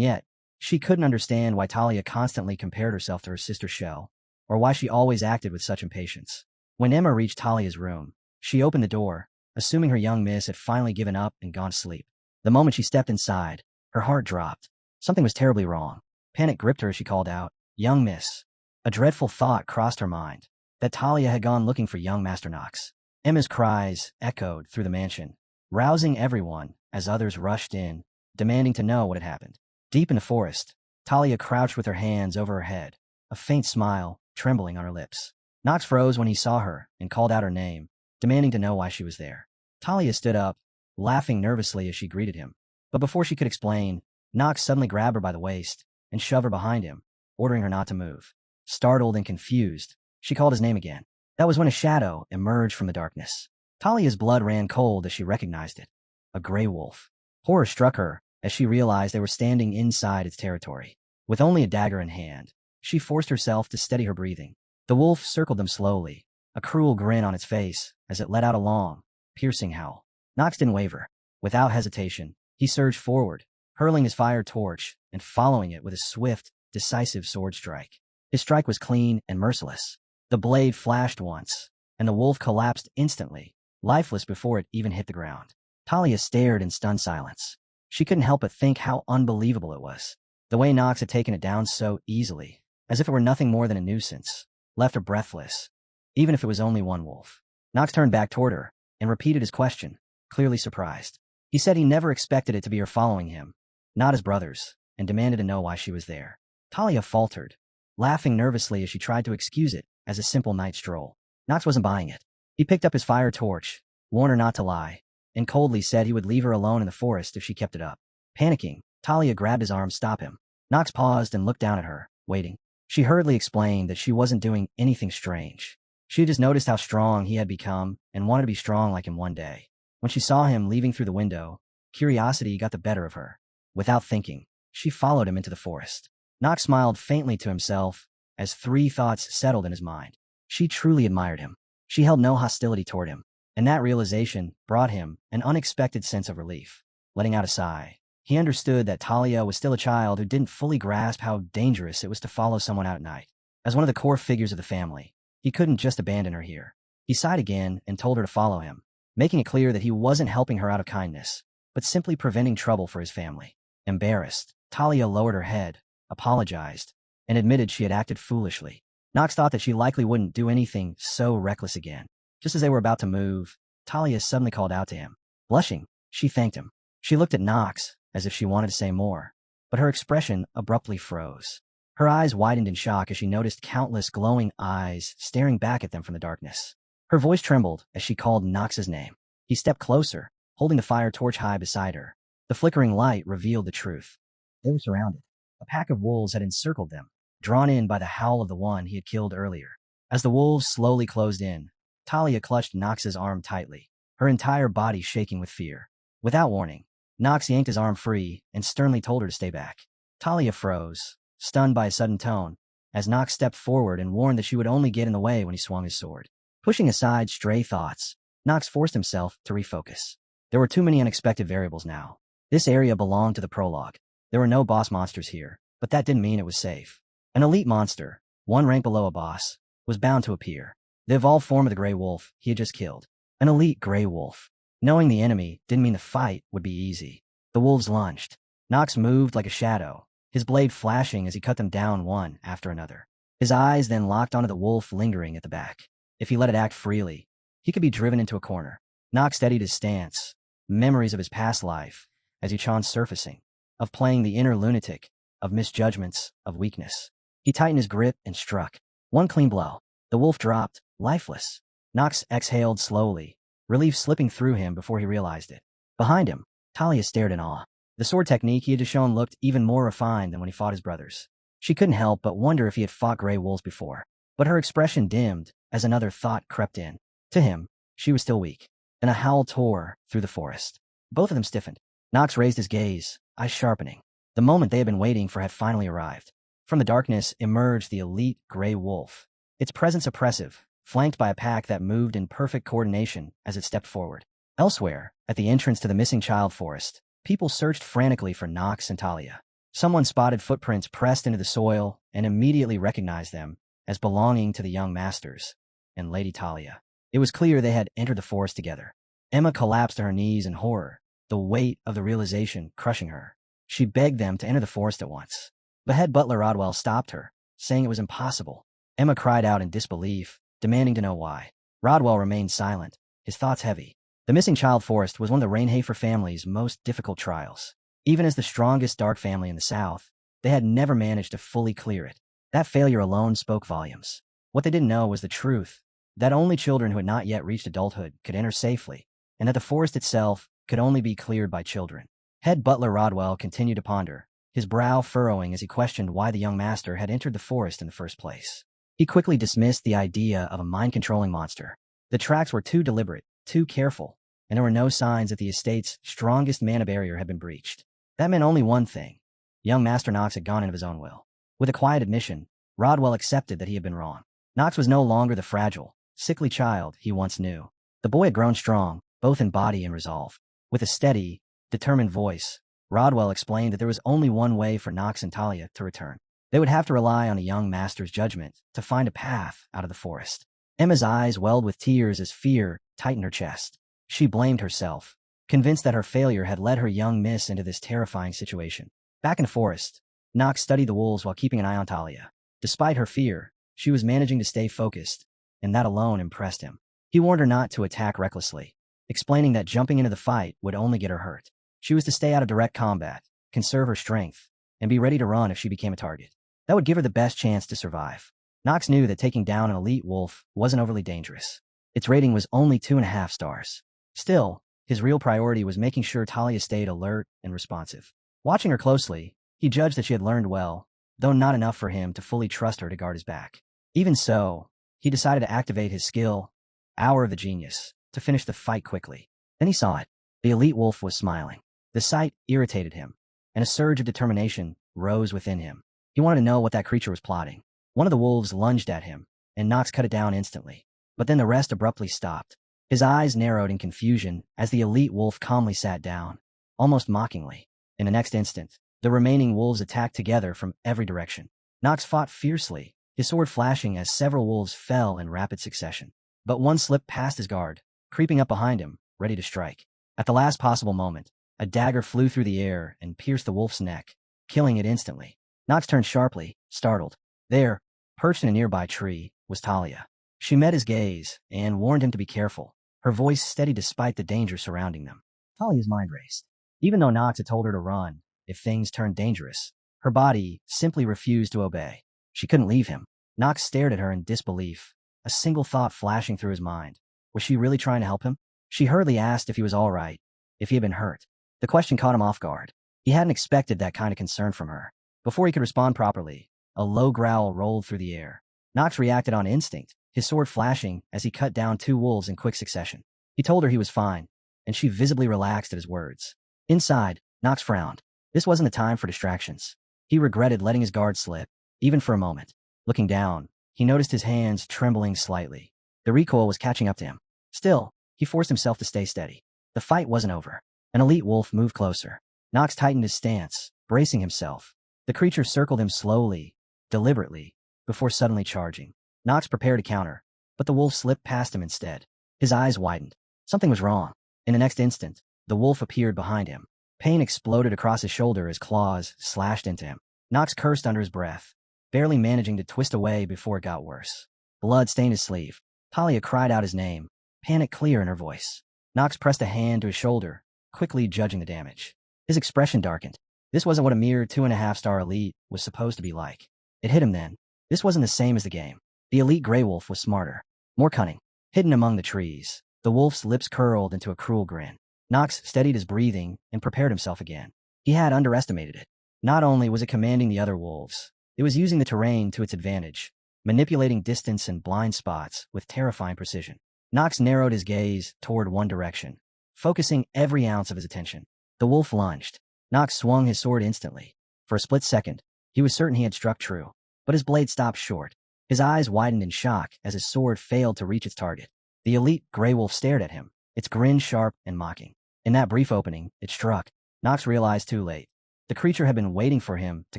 yet, she couldn't understand why Talia constantly compared herself to her sister Shell, or why she always acted with such impatience. When Emma reached Talia's room, she opened the door, assuming her young miss had finally given up and gone to sleep. The moment she stepped inside, her heart dropped. Something was terribly wrong. Panic gripped her as she called out, "Young miss." A dreadful thought crossed her mind, that Talia had gone looking for young Master Nox. Emma's cries echoed through the mansion, rousing everyone as others rushed in, demanding to know what had happened. Deep in the forest, Talia crouched with her hands over her head, a faint smile trembling on her lips. Nox froze when he saw her and called out her name, demanding to know why she was there. Talia stood up, laughing nervously as she greeted him. But before she could explain, Nox suddenly grabbed her by the waist and shoved her behind him, ordering her not to move. Startled and confused, she called his name again. That was when a shadow emerged from the darkness. Talia's blood ran cold as she recognized it. A gray wolf. Horror struck her as she realized they were standing inside its territory. With only a dagger in hand, she forced herself to steady her breathing. The wolf circled them slowly, a cruel grin on its face as it let out a long, piercing howl. Nox didn't waver. Without hesitation, he surged forward, hurling his fire torch and following it with a swift, decisive sword strike. His strike was clean and merciless. The blade flashed once, and the wolf collapsed instantly, lifeless before it even hit the ground. Talia stared in stunned silence. She couldn't help but think how unbelievable it was. The way Nox had taken it down so easily, as if it were nothing more than a nuisance, left her breathless, even if it was only one wolf. Nox turned back toward her and repeated his question, clearly surprised. He said he never expected it to be her following him, not his brothers, and demanded to know why she was there. Talia faltered, laughing nervously as she tried to excuse it as a simple night stroll. Knox wasn't buying it. He picked up his fire torch, warned her not to lie, and coldly said he would leave her alone in the forest if she kept it up. Panicking, Talia grabbed his arm to stop him. Knox paused and looked down at her, waiting. She hurriedly explained that she wasn't doing anything strange. She had just noticed how strong he had become and wanted to be strong like him one day. When she saw him leaving through the window, curiosity got the better of her. Without thinking, she followed him into the forest. Knox smiled faintly to himself as three thoughts settled in his mind. She truly admired him. She held no hostility toward him, and that realization brought him an unexpected sense of relief. Letting out a sigh, he understood that Talia was still a child who didn't fully grasp how dangerous it was to follow someone out at night. As one of the core figures of the family, he couldn't just abandon her here. He sighed again and told her to follow him, making it clear that he wasn't helping her out of kindness, but simply preventing trouble for his family. Embarrassed, Talia lowered her head, apologized, and admitted she had acted foolishly. Knox thought that she likely wouldn't do anything so reckless again. Just as they were about to move, Talia suddenly called out to him. Blushing, she thanked him. She looked at Knox as if she wanted to say more, but her expression abruptly froze. Her eyes widened in shock as she noticed countless glowing eyes staring back at them from the darkness. Her voice trembled as she called Knox's name. He stepped closer, holding the fire torch high beside her. The flickering light revealed the truth. They were surrounded. A pack of wolves had encircled them, drawn in by the howl of the one he had killed earlier. As the wolves slowly closed in, Talia clutched Knox's arm tightly, her entire body shaking with fear. Without warning, Knox yanked his arm free and sternly told her to stay back. Talia froze, stunned by his sudden tone, as Knox stepped forward and warned that she would only get in the way when he swung his sword. Pushing aside stray thoughts, Knox forced himself to refocus. There were too many unexpected variables now. This area belonged to the prologue. There were no boss monsters here, but that didn't mean it was safe. An elite monster, one rank below a boss, was bound to appear. The evolved form of the Grey Wolf he had just killed. An elite Grey Wolf. Knowing the enemy didn't mean the fight would be easy. The wolves lunged. Knox moved like a shadow, his blade flashing as he cut them down one after another. His eyes then locked onto the wolf lingering at the back. If he let it act freely, he could be driven into a corner. Knox steadied his stance, memories of his past life, as he chanced surfacing, of playing the inner lunatic, of misjudgments, of weakness. He tightened his grip and struck. One clean blow. The wolf dropped, lifeless. Knox exhaled slowly, relief slipping through him before he realized it. Behind him, Talia stared in awe. The sword technique he had just shown looked even more refined than when he fought his brothers. She couldn't help but wonder if he had fought gray wolves before. But her expression dimmed as another thought crept in. To him, she was still weak. Then a howl tore through the forest. Both of them stiffened. Knox raised his gaze, eyes sharpening. The moment they had been waiting for had finally arrived. From the darkness emerged the elite gray wolf, its presence oppressive, flanked by a pack that moved in perfect coordination as it stepped forward. Elsewhere, at the entrance to the missing child forest, people searched frantically for Knox and Talia. Someone spotted footprints pressed into the soil and immediately recognized them as belonging to the young masters and Lady Talia. It was clear they had entered the forest together. Emma collapsed to her knees in horror, the weight of the realization crushing her. She begged them to enter the forest at once. But head butler Rodwell stopped her, saying it was impossible. Emma cried out in disbelief, demanding to know why. Rodwell remained silent, his thoughts heavy. The missing child forest was one of the Rainhafer family's most difficult trials. Even as the strongest dark family in the South, they had never managed to fully clear it. That failure alone spoke volumes. What they didn't know was the truth, that only children who had not yet reached adulthood could enter safely, and that the forest itself could only be cleared by children. Head butler Rodwell continued to ponder, his brow furrowing as he questioned why the young master had entered the forest in the first place. He quickly dismissed the idea of a mind-controlling monster. The tracks were too deliberate, too careful, and there were no signs that the estate's strongest mana barrier had been breached. That meant only one thing. Young Master Knox had gone in of his own will. With a quiet admission, Rodwell accepted that he had been wrong. Knox was no longer the fragile, sickly child he once knew. The boy had grown strong, both in body and resolve. With a steady, determined voice, Rodwell explained that there was only one way for Knox and Talia to return. They would have to rely on a young master's judgment to find a path out of the forest. Emma's eyes welled with tears as fear tightened her chest. She blamed herself, convinced that her failure had led her young miss into this terrifying situation. Back in the forest, Knox studied the wolves while keeping an eye on Talia. Despite her fear, she was managing to stay focused, and that alone impressed him. He warned her not to attack recklessly, explaining that jumping into the fight would only get her hurt. She was to stay out of direct combat, conserve her strength, and be ready to run if she became a target. That would give her the best chance to survive. Nox knew that taking down an elite wolf wasn't overly dangerous. Its rating was only 2.5 stars. Still, his real priority was making sure Talia stayed alert and responsive. Watching her closely, he judged that she had learned well, though not enough for him to fully trust her to guard his back. Even so, he decided to activate his skill, Hour of the Genius, to finish the fight quickly. Then he saw it. The elite wolf was smiling. The sight irritated him, and a surge of determination rose within him. He wanted to know what that creature was plotting. One of the wolves lunged at him, and Nox cut it down instantly. But then the rest abruptly stopped. His eyes narrowed in confusion as the elite wolf calmly sat down, almost mockingly. In the next instant, the remaining wolves attacked together from every direction. Nox fought fiercely, his sword flashing as several wolves fell in rapid succession. But one slipped past his guard, creeping up behind him, ready to strike. At the last possible moment, a dagger flew through the air and pierced the wolf's neck, killing it instantly. Nox turned sharply, startled. There, perched in a nearby tree, was Talia. She met his gaze and warned him to be careful, her voice steady despite the danger surrounding them. Talia's mind raced. Even though Nox had told her to run if things turned dangerous, her body simply refused to obey. She couldn't leave him. Nox stared at her in disbelief, a single thought flashing through his mind. Was she really trying to help him? She hurriedly asked if he was all right, if he had been hurt. The question caught him off guard. He hadn't expected that kind of concern from her. Before he could respond properly, a low growl rolled through the air. Nox reacted on instinct, his sword flashing as he cut down 2 wolves in quick succession. He told her he was fine, and she visibly relaxed at his words. Inside, Nox frowned. This wasn't the time for distractions. He regretted letting his guard slip, even for a moment. Looking down, he noticed his hands trembling slightly. The recoil was catching up to him. Still, he forced himself to stay steady. The fight wasn't over. An elite wolf moved closer. Nox tightened his stance, bracing himself. The creature circled him slowly, deliberately, before suddenly charging. Nox prepared to counter, but the wolf slipped past him instead. His eyes widened. Something was wrong. In the next instant, the wolf appeared behind him. Pain exploded across his shoulder as claws slashed into him. Nox cursed under his breath, barely managing to twist away before it got worse. Blood stained his sleeve. Talia cried out his name, panic clear in her voice. Nox pressed a hand to his shoulder, quickly judging the damage. His expression darkened. This wasn't what a mere 2.5-star elite was supposed to be like. It hit him then. This wasn't the same as the game. The elite gray wolf was smarter, more cunning. Hidden among the trees, the wolf's lips curled into a cruel grin. Nox steadied his breathing and prepared himself again. He had underestimated it. Not only was it commanding the other wolves, it was using the terrain to its advantage, manipulating distance and blind spots with terrifying precision. Nox narrowed his gaze toward one direction, focusing every ounce of his attention. The wolf lunged. Nox swung his sword instantly. For a split second, he was certain he had struck true, but his blade stopped short. His eyes widened in shock as his sword failed to reach its target. The elite gray wolf stared at him, its grin sharp and mocking. In that brief opening, it struck. Nox realized too late. The creature had been waiting for him to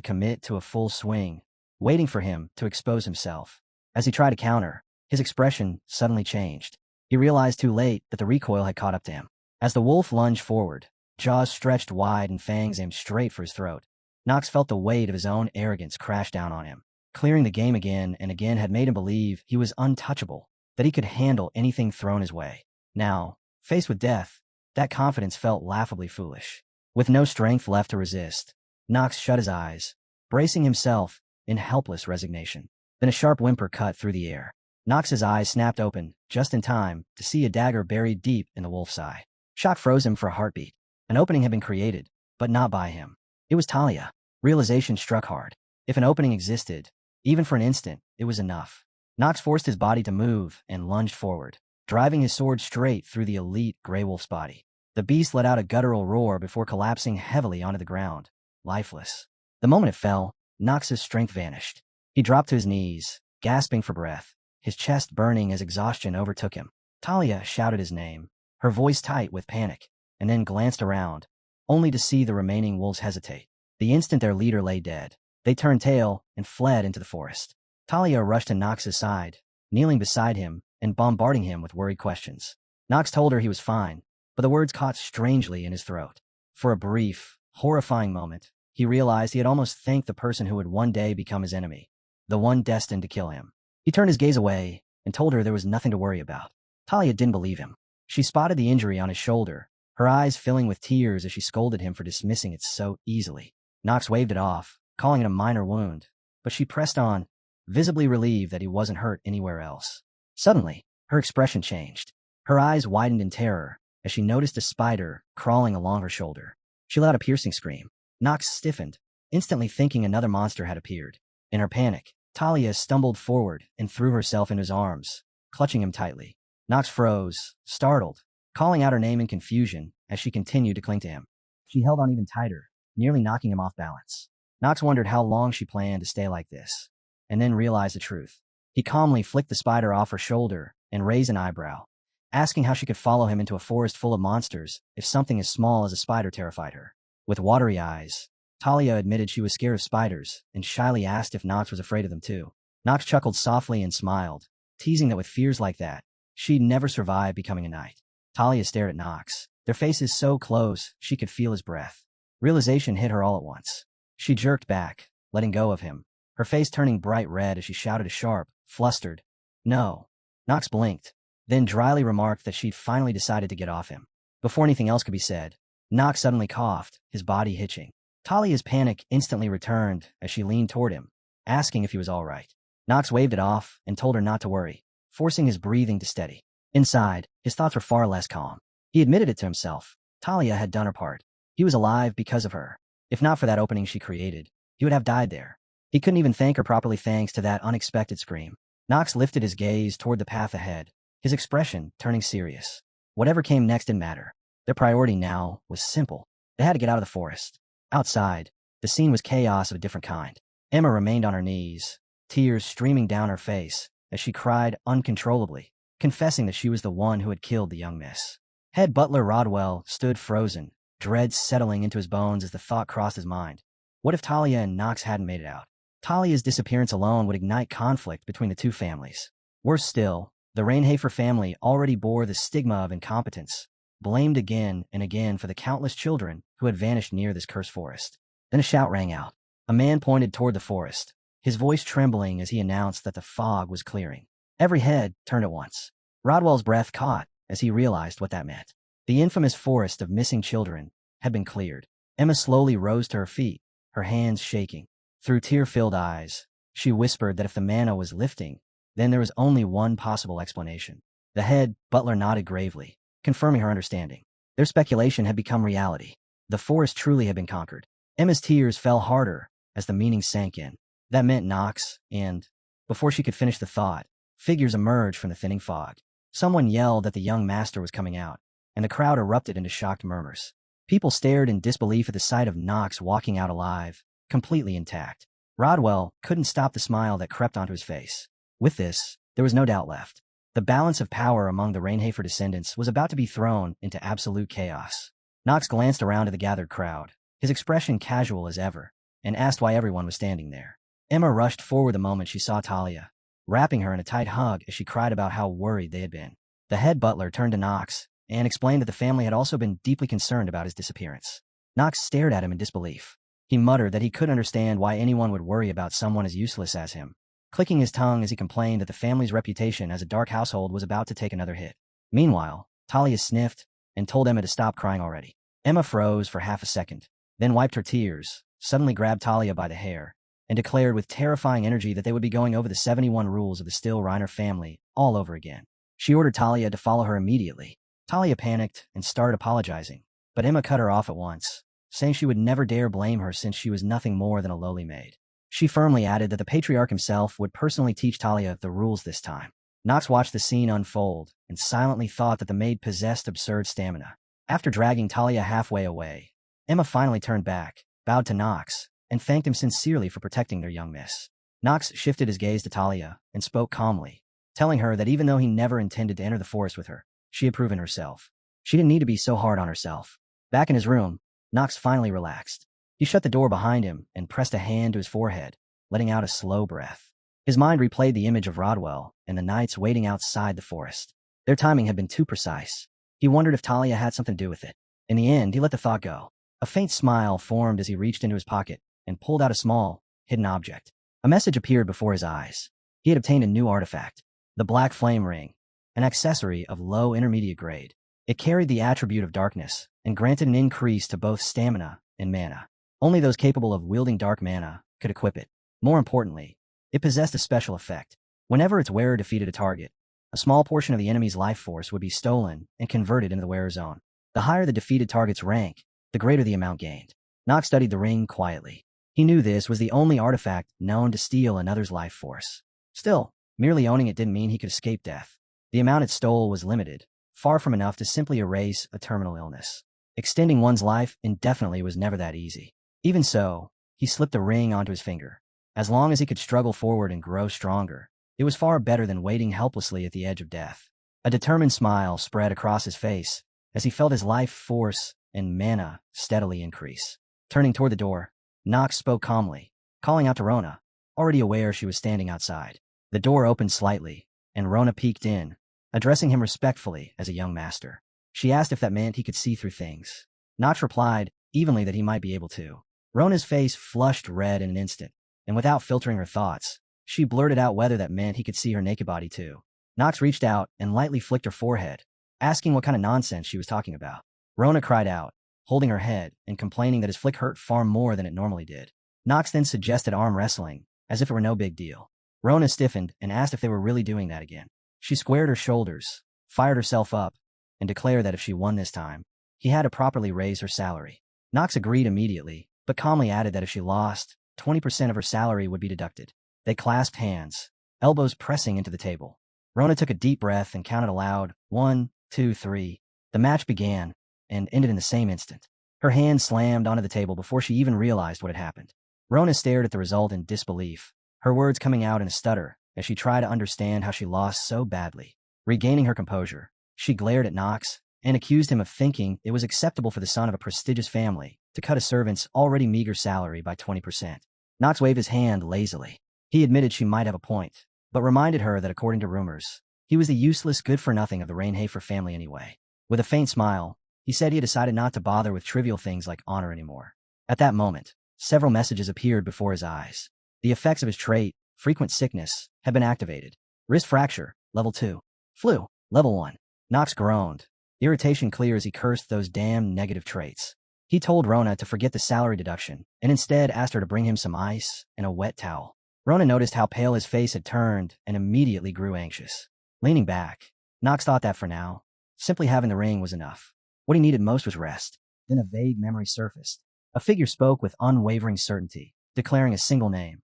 commit to a full swing, waiting for him to expose himself. As he tried to counter, his expression suddenly changed. He realized too late that the recoil had caught up to him. As the wolf lunged forward, jaws stretched wide and fangs aimed straight for his throat, Nox felt the weight of his own arrogance crash down on him. Clearing the game again and again had made him believe he was untouchable, that he could handle anything thrown his way. Now, faced with death, that confidence felt laughably foolish. With no strength left to resist, Nox shut his eyes, bracing himself in helpless resignation. Then a sharp whimper cut through the air. Nox's eyes snapped open just in time to see a dagger buried deep in the wolf's eye. Shock froze him for a heartbeat. An opening had been created, but not by him. It was Talia. Realization struck hard. If an opening existed, even for an instant, it was enough. Nox forced his body to move and lunged forward, driving his sword straight through the elite gray wolf's body. The beast let out a guttural roar before collapsing heavily onto the ground, lifeless. The moment it fell, Nox's strength vanished. He dropped to his knees, gasping for breath, his chest burning as exhaustion overtook him. Talia shouted his name, her voice tight with panic, and then glanced around, only to see the remaining wolves hesitate. The instant their leader lay dead, they turned tail and fled into the forest. Talia rushed to Nox's side, kneeling beside him and bombarding him with worried questions. Nox told her he was fine, but the words caught strangely in his throat. For a brief, horrifying moment, he realized he had almost thanked the person who would one day become his enemy, the one destined to kill him. He turned his gaze away and told her there was nothing to worry about. Talia didn't believe him. She spotted the injury on his shoulder, her eyes filling with tears as she scolded him for dismissing it so easily. Knox waved it off, calling it a minor wound, but she pressed on, visibly relieved that he wasn't hurt anywhere else. Suddenly, her expression changed. Her eyes widened in terror as she noticed a spider crawling along her shoulder. She let out a piercing scream. Knox stiffened, instantly thinking another monster had appeared. In her panic, Talia stumbled forward and threw herself into his arms, clutching him tightly. Knox froze, startled, calling out her name in confusion as she continued to cling to him. She held on even tighter, nearly knocking him off balance. Knox wondered how long she planned to stay like this, and then realized the truth. He calmly flicked the spider off her shoulder and raised an eyebrow, asking how she could follow him into a forest full of monsters if something as small as a spider terrified her. With watery eyes, Talia admitted she was scared of spiders and shyly asked if Knox was afraid of them too. Knox chuckled softly and smiled, teasing that with fears like that, she'd never survive becoming a knight. Talia stared at Knox, their faces so close she could feel his breath. Realization hit her all at once. She jerked back, letting go of him, her face turning bright red as she shouted a sharp, flustered, "No." Knox blinked, then dryly remarked that she'd finally decided to get off him. Before anything else could be said, Knox suddenly coughed, his body hitching. Talia's panic instantly returned as she leaned toward him, asking if he was all right. Knox waved it off and told her not to worry, forcing his breathing to steady. Inside, his thoughts were far less calm. He admitted it to himself. Talia had done her part. He was alive because of her. If not for that opening she created, he would have died there. He couldn't even thank her properly thanks to that unexpected scream. Knox lifted his gaze toward the path ahead, his expression turning serious. Whatever came next didn't matter. Their priority now was simple. They had to get out of the forest. Outside, the scene was chaos of a different kind. Emma remained on her knees, tears streaming down her face as she cried uncontrollably, confessing that she was the one who had killed the young miss. Head butler Rodwell stood frozen, dread settling into his bones as the thought crossed his mind. What if Talia and Knox hadn't made it out? Talia's disappearance alone would ignite conflict between the two families. Worse still, the Reincarnated family already bore the stigma of incompetence, blamed again and again for the countless children who had vanished near this cursed forest. Then a shout rang out. A man pointed toward the forest, his voice trembling as he announced that the fog was clearing. Every head turned at once. Rodwell's breath caught as he realized what that meant. The infamous forest of missing children had been cleared. Emma slowly rose to her feet, her hands shaking. Through tear-filled eyes, she whispered that if the manna was lifting, then there was only one possible explanation. The head butler nodded gravely, confirming her understanding. Their speculation had become reality. The forest truly had been conquered. Emma's tears fell harder as the meaning sank in. That meant Knox, and, before she could finish the thought, figures emerged from the thinning fog. Someone yelled that the young master was coming out, and the crowd erupted into shocked murmurs. People stared in disbelief at the sight of Knox walking out alive, completely intact. Rodwell couldn't stop the smile that crept onto his face. With this, there was no doubt left. The balance of power among the Reincarnated descendants was about to be thrown into absolute chaos. Knox glanced around to the gathered crowd, his expression casual as ever, and asked why everyone was standing there. Emma rushed forward the moment she saw Talia, wrapping her in a tight hug as she cried about how worried they had been. The head butler turned to Knox and explained that the family had also been deeply concerned about his disappearance. Knox stared at him in disbelief. He muttered that he couldn't understand why anyone would worry about someone as useless as him, clicking his tongue as he complained that the family's reputation as a dark household was about to take another hit. Meanwhile, Talia sniffed and told Emma to stop crying already. Emma froze for half a second, then wiped her tears, suddenly grabbed Talia by the hair, and declared with terrifying energy that they would be going over the 71 rules of the Still Reiner family all over again. She ordered Talia to follow her immediately. Talia panicked and started apologizing, but Emma cut her off at once, saying she would never dare blame her since she was nothing more than a lowly maid. She firmly added that the patriarch himself would personally teach Talia the rules this time. Knox watched the scene unfold and silently thought that the maid possessed absurd stamina. After dragging Talia halfway away, Emma finally turned back, bowed to Knox, and thanked him sincerely for protecting their young miss. Knox shifted his gaze to Talia and spoke calmly, telling her that even though he never intended to enter the forest with her, she had proven herself. She didn't need to be so hard on herself. Back in his room, Knox finally relaxed. He shut the door behind him and pressed a hand to his forehead, letting out a slow breath. His mind replayed the image of Rodwell and the knights waiting outside the forest. Their timing had been too precise. He wondered if Talia had something to do with it. In the end, he let the thought go. A faint smile formed as he reached into his pocket and pulled out a small, hidden object. A message appeared before his eyes. He had obtained a new artifact, the Black Flame Ring, an accessory of low intermediate grade. It carried the attribute of darkness and granted an increase to both stamina and mana. Only those capable of wielding dark mana could equip it. More importantly, it possessed a special effect. Whenever its wearer defeated a target, a small portion of the enemy's life force would be stolen and converted into the wearer's own. The higher the defeated target's rank, the greater the amount gained. Nox studied the ring quietly. He knew this was the only artifact known to steal another's life force. Still, merely owning it didn't mean he could escape death. The amount it stole was limited, far from enough to simply erase a terminal illness. Extending one's life indefinitely was never that easy. Even so, he slipped the ring onto his finger. As long as he could struggle forward and grow stronger, it was far better than waiting helplessly at the edge of death. A determined smile spread across his face as he felt his life force and mana steadily increase. Turning toward the door, Nox spoke calmly, calling out to Rona, already aware she was standing outside. The door opened slightly, and Rona peeked in, addressing him respectfully as a young master. She asked if that meant he could see through things. Nox replied, evenly, that he might be able to. Rona's face flushed red in an instant, and without filtering her thoughts, she blurted out whether that meant he could see her naked body too. Nox reached out and lightly flicked her forehead, asking what kind of nonsense she was talking about. Rona cried out, holding her head and complaining that his flick hurt far more than it normally did. Nox then suggested arm wrestling, as if it were no big deal. Rona stiffened and asked if they were really doing that again. She squared her shoulders, fired herself up, and declared that if she won this time, he had to properly raise her salary. Nox agreed immediately, but calmly added that if she lost, 20% of her salary would be deducted. They clasped hands, elbows pressing into the table. Rona took a deep breath and counted aloud, 1, 2, 3. The match began, and ended in the same instant. Her hand slammed onto the table before she even realized what had happened. Rona stared at the result in disbelief, her words coming out in a stutter as she tried to understand how she lost so badly. Regaining her composure, she glared at Nox and accused him of thinking it was acceptable for the son of a prestigious family to cut a servant's already meager salary by 20%. Nox waved his hand lazily. He admitted she might have a point, but reminded her that according to rumors, he was the useless good-for-nothing of the Reincarnated family anyway. With a faint smile, he said he had decided not to bother with trivial things like honor anymore. At that moment, several messages appeared before his eyes. The effects of his trait, frequent sickness, had been activated. Wrist fracture, level 2. Flu, level 1. Nox groaned, irritation clear as he cursed those damn negative traits. He told Rona to forget the salary deduction and instead asked her to bring him some ice and a wet towel. Rona noticed how pale his face had turned and immediately grew anxious. Leaning back, Nox thought that for now, simply having the ring was enough. What he needed most was rest. Then a vague memory surfaced. A figure spoke with unwavering certainty, declaring a single name.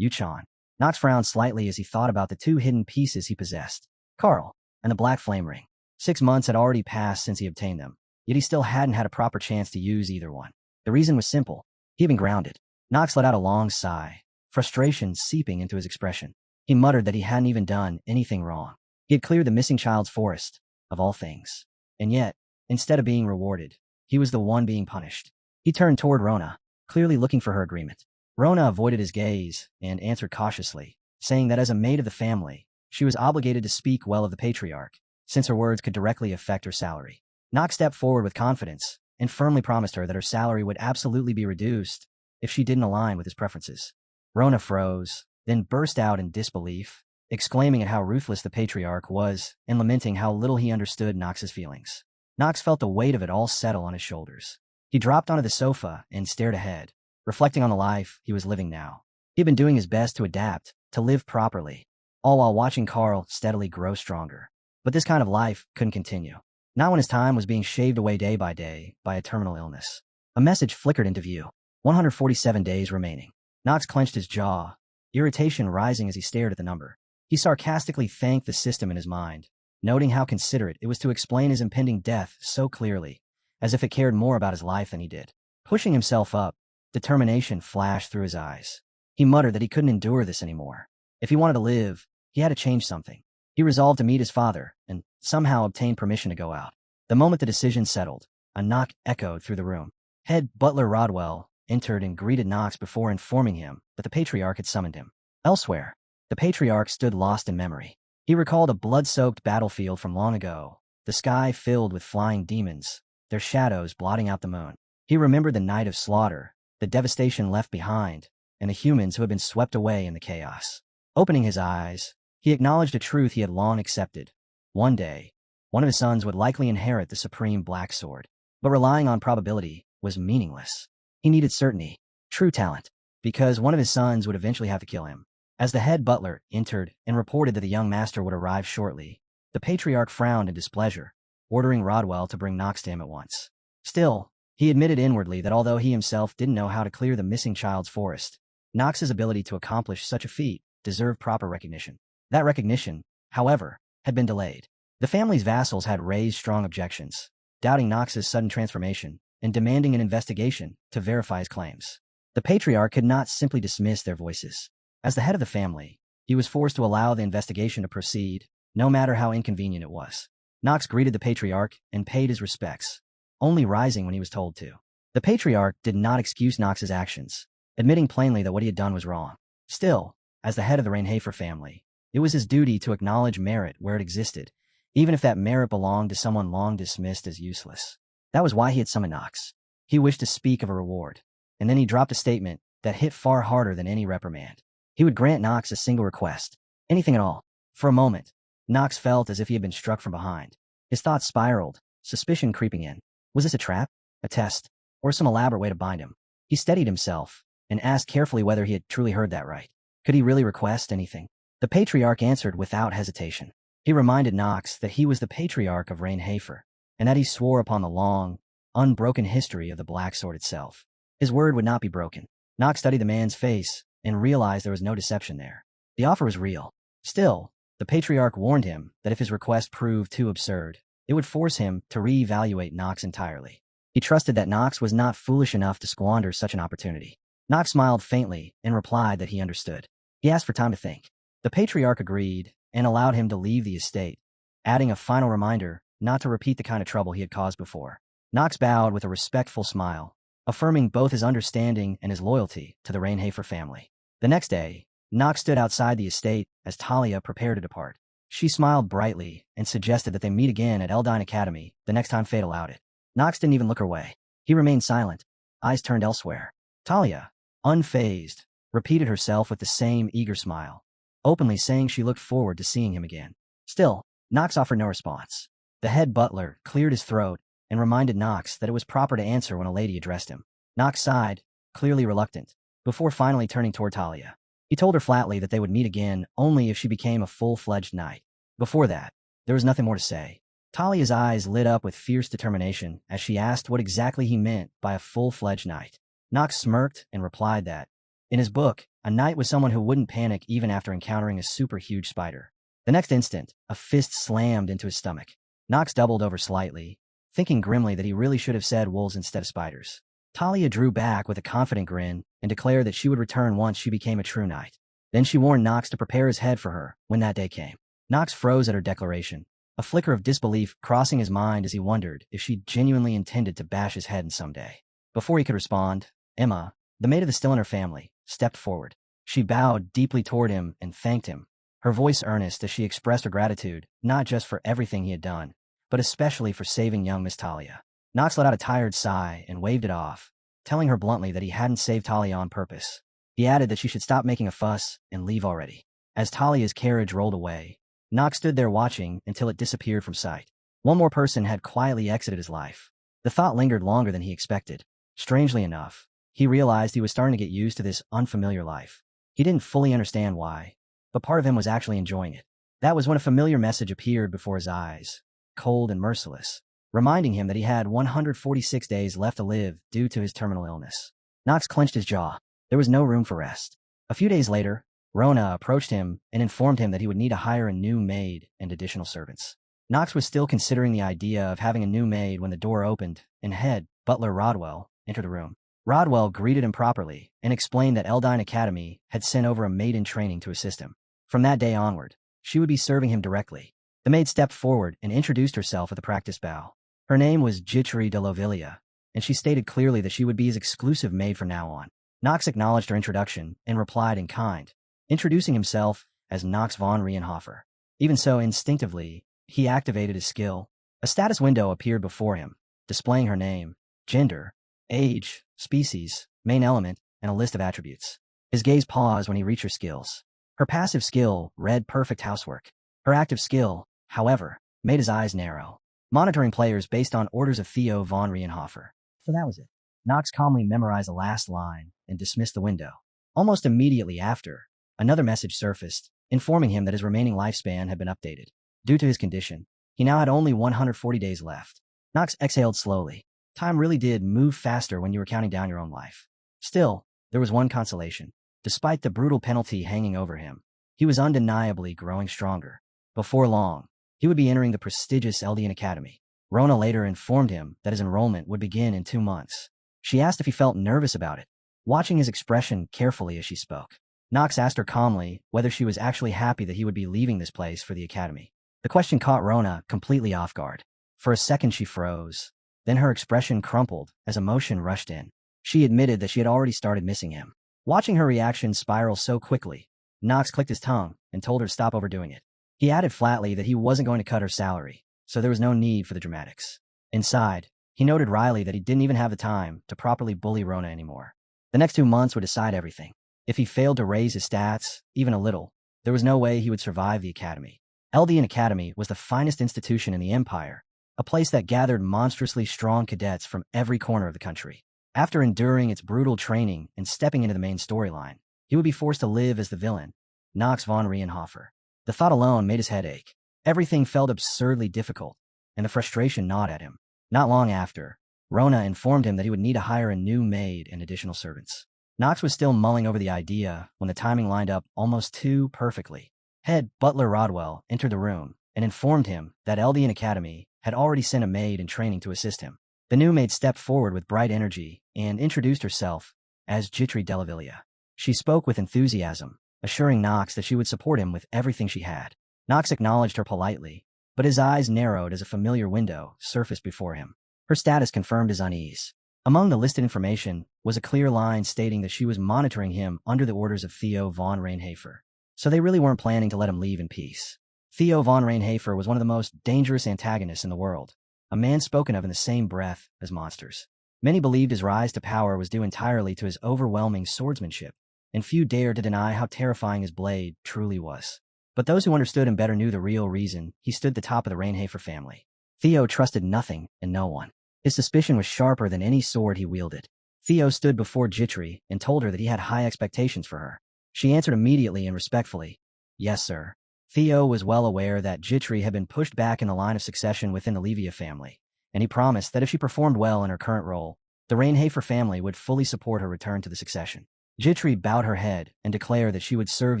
Yuchan. Nox frowned slightly as he thought about the two hidden pieces he possessed. Carl, and the black flame ring. 6 months had already passed since he obtained them, yet he still hadn't had a proper chance to use either one. The reason was simple. He had been grounded. Nox let out a long sigh, frustration seeping into his expression. He muttered that he hadn't even done anything wrong. He had cleared the missing child's forest, of all things. And yet, instead of being rewarded, he was the one being punished. He turned toward Rona, clearly looking for her agreement. Rona avoided his gaze and answered cautiously, saying that as a maid of the family, she was obligated to speak well of the patriarch, since her words could directly affect her salary. Nox stepped forward with confidence and firmly promised her that her salary would absolutely be reduced if she didn't align with his preferences. Rona froze, then burst out in disbelief, exclaiming at how ruthless the patriarch was and lamenting how little he understood Nox's feelings. Nox felt the weight of it all settle on his shoulders. He dropped onto the sofa and stared ahead, reflecting on the life he was living now. He had been doing his best to adapt, to live properly, all while watching Carl steadily grow stronger. But this kind of life couldn't continue. Not when his time was being shaved away day by day by a terminal illness. A message flickered into view. 147 days remaining. Nox clenched his jaw, irritation rising as he stared at the number. He sarcastically thanked the system in his mind, noting how considerate it was to explain his impending death so clearly, as if it cared more about his life than he did. Pushing himself up, determination flashed through his eyes. He muttered that he couldn't endure this anymore. If he wanted to live, he had to change something. He resolved to meet his father and somehow obtain permission to go out. The moment the decision settled, a knock echoed through the room. Head butler Rodwell entered and greeted Nox before informing him that the patriarch had summoned him. Elsewhere, the patriarch stood lost in memory. He recalled a blood-soaked battlefield from long ago, the sky filled with flying demons, their shadows blotting out the moon. He remembered the night of slaughter, the devastation left behind, and the humans who had been swept away in the chaos. Opening his eyes, he acknowledged a truth he had long accepted. One day, One of his sons would likely inherit the supreme black sword. But relying on probability was meaningless. He needed certainty, true talent, because one of his sons would eventually have to kill him. As the head butler entered and reported that the young master would arrive shortly, the patriarch frowned in displeasure, ordering Rodwell to bring Knox to him at once. Still, he admitted inwardly that although he himself didn't know how to clear the missing child's forest, Knox's ability to accomplish such a feat deserved proper recognition. That recognition, however, had been delayed. The family's vassals had raised strong objections, doubting Knox's sudden transformation and demanding an investigation to verify his claims. The patriarch could not simply dismiss their voices. As the head of the family, he was forced to allow the investigation to proceed, no matter how inconvenient it was. Knox greeted the patriarch and paid his respects, only rising when he was told to. The patriarch did not excuse Knox's actions, admitting plainly that what he had done was wrong. Still, as the head of the Reincarnated family, it was his duty to acknowledge merit where it existed, even if that merit belonged to someone long dismissed as useless. That was why he had summoned Knox. He wished to speak of a reward, and then he dropped a statement that hit far harder than any reprimand. He would grant Knox a single request, anything at all. For a moment, Knox felt as if he had been struck from behind. His thoughts spiraled, suspicion creeping in. Was this a trap, a test, or some elaborate way to bind him? He steadied himself and asked carefully whether he had truly heard that right. Could he really request anything? The patriarch answered without hesitation. He reminded Knox that he was the patriarch of Reincarnated, and that he swore upon the long, unbroken history of the Black Sword itself. His word would not be broken. Knox studied the man's face and realized there was no deception there. The offer was real. Still, the patriarch warned him that if his request proved too absurd, it would force him to reevaluate Knox entirely. He trusted that Knox was not foolish enough to squander such an opportunity. Knox smiled faintly and replied that he understood. He asked for time to think. The patriarch agreed and allowed him to leave the estate, adding a final reminder not to repeat the kind of trouble he had caused before. Knox bowed with a respectful smile, affirming both his understanding and his loyalty to the Reincarnated family. The next day, Knox stood outside the estate as Talia prepared to depart. She smiled brightly and suggested that they meet again at Eldine Academy the next time fate allowed it. Knox didn't even look her way. He remained silent, eyes turned elsewhere. Talia, unfazed, repeated herself with the same eager smile, openly saying she looked forward to seeing him again. Still, Knox offered no response. The head butler cleared his throat and reminded Knox that it was proper to answer when a lady addressed him. Knox sighed, clearly reluctant, before finally turning toward Talia. He told her flatly that they would meet again only if she became a full-fledged knight. Before that, there was nothing more to say. Talia's eyes lit up with fierce determination as she asked what exactly he meant by a full-fledged knight. Knox smirked and replied that, in his book, a knight was someone who wouldn't panic even after encountering a super-huge spider. The next instant, a fist slammed into his stomach. Knox doubled over slightly, thinking grimly that he really should have said wolves instead of spiders. Talia drew back with a confident grin and declared that she would return once she became a true knight. Then she warned Knox to prepare his head for her when that day came. Knox froze at her declaration, a flicker of disbelief crossing his mind as he wondered if she genuinely intended to bash his head in some day. Before he could respond, Emma, the maid of the Stilliner family, stepped forward. She bowed deeply toward him and thanked him, her voice earnest as she expressed her gratitude not just for everything he had done, but especially for saving young Miss Talia. Knox let out a tired sigh and waved it off, telling her bluntly that he hadn't saved Talia on purpose. He added that she should stop making a fuss and leave already. As Talia's carriage rolled away, Knox stood there watching until it disappeared from sight. One more person had quietly exited his life. The thought lingered longer than he expected. Strangely enough, he realized he was starting to get used to this unfamiliar life. He didn't fully understand why, but part of him was actually enjoying it. That was when a familiar message appeared before his eyes, cold and merciless, reminding him that he had 146 days left to live due to his terminal illness. Knox clenched his jaw. There was no room for rest. A few days later, Rona approached him and informed him that he would need to hire a new maid and additional servants. Knox was still considering the idea of having a new maid when the door opened and head butler Rodwell entered the room. Rodwell greeted him properly and explained that Eldine Academy had sent over a maid in training to assist him. From that day onward, she would be serving him directly. The maid stepped forward and introduced herself at the practice bow. Her name was Jitri de Lovilia, and she stated clearly that she would be his exclusive maid from now on. Knox acknowledged her introduction and replied in kind, introducing himself as Knox von Rienhofer. Even so, instinctively, he activated his skill. A status window appeared before him, displaying her name, gender, age, species, main element, and a list of attributes. His gaze paused when he reached her skills. Her passive skill read perfect housework. Her active skill, however, made his eyes narrow, monitoring players based on orders of Theo von Rienhofer. So that was it. Knox calmly memorized the last line and dismissed the window. Almost immediately after, another message surfaced, informing him that his remaining lifespan had been updated. Due to his condition, he now had only 140 days left. Knox exhaled slowly. Time really did move faster when you were counting down your own life. Still, there was one consolation. Despite the brutal penalty hanging over him, he was undeniably growing stronger. Before long, he would be entering the prestigious Eldian Academy. Rona later informed him that his enrollment would begin in 2 months. She asked if he felt nervous about it, watching his expression carefully as she spoke. Knox asked her calmly whether she was actually happy that he would be leaving this place for the academy. The question caught Rona completely off guard. For a second she froze. Then her expression crumpled as emotion rushed in. She admitted that she had already started missing him. Watching her reaction spiral so quickly, Knox clicked his tongue and told her to stop overdoing it. He added flatly that he wasn't going to cut her salary, so there was no need for the dramatics. Inside, he noted wryly that he didn't even have the time to properly bully Rona anymore. The next 2 months would decide everything. If he failed to raise his stats, even a little, there was no way he would survive the academy. Eldian Academy was the finest institution in the Empire, a place that gathered monstrously strong cadets from every corner of the country. After enduring its brutal training and stepping into the main storyline, he would be forced to live as the villain, Knox von Rienhofer. The thought alone made his head ache. Everything felt absurdly difficult, and the frustration gnawed at him. Not long after, Rona informed him that he would need to hire a new maid and additional servants. Knox was still mulling over the idea when the timing lined up almost too perfectly. Head butler Rodwell entered the room and informed him that Eldian Academy had already sent a maid in training to assist him. The new maid stepped forward with bright energy and introduced herself as Jitri Delavilla. She spoke with enthusiasm, assuring Knox that she would support him with everything she had. Knox acknowledged her politely, but his eyes narrowed as a familiar window surfaced before him. Her status confirmed his unease. Among the listed information was a clear line stating that she was monitoring him under the orders of Theo von Rienhofer. So they really weren't planning to let him leave in peace. Theo von Rienhofer was one of the most dangerous antagonists in the world, a man spoken of in the same breath as monsters. Many believed his rise to power was due entirely to his overwhelming swordsmanship, and few dared to deny how terrifying his blade truly was. But those who understood him better knew the real reason he stood at the top of the Rienhofer family. Theo trusted nothing and no one. His suspicion was sharper than any sword he wielded. Theo stood before Jitri and told her that he had high expectations for her. She answered immediately and respectfully, "Yes, sir." Theo was well aware that Jitri had been pushed back in the line of succession within the Levia family, and he promised that if she performed well in her current role, the Rienhofer family would fully support her return to the succession. Jitri bowed her head and declared that she would serve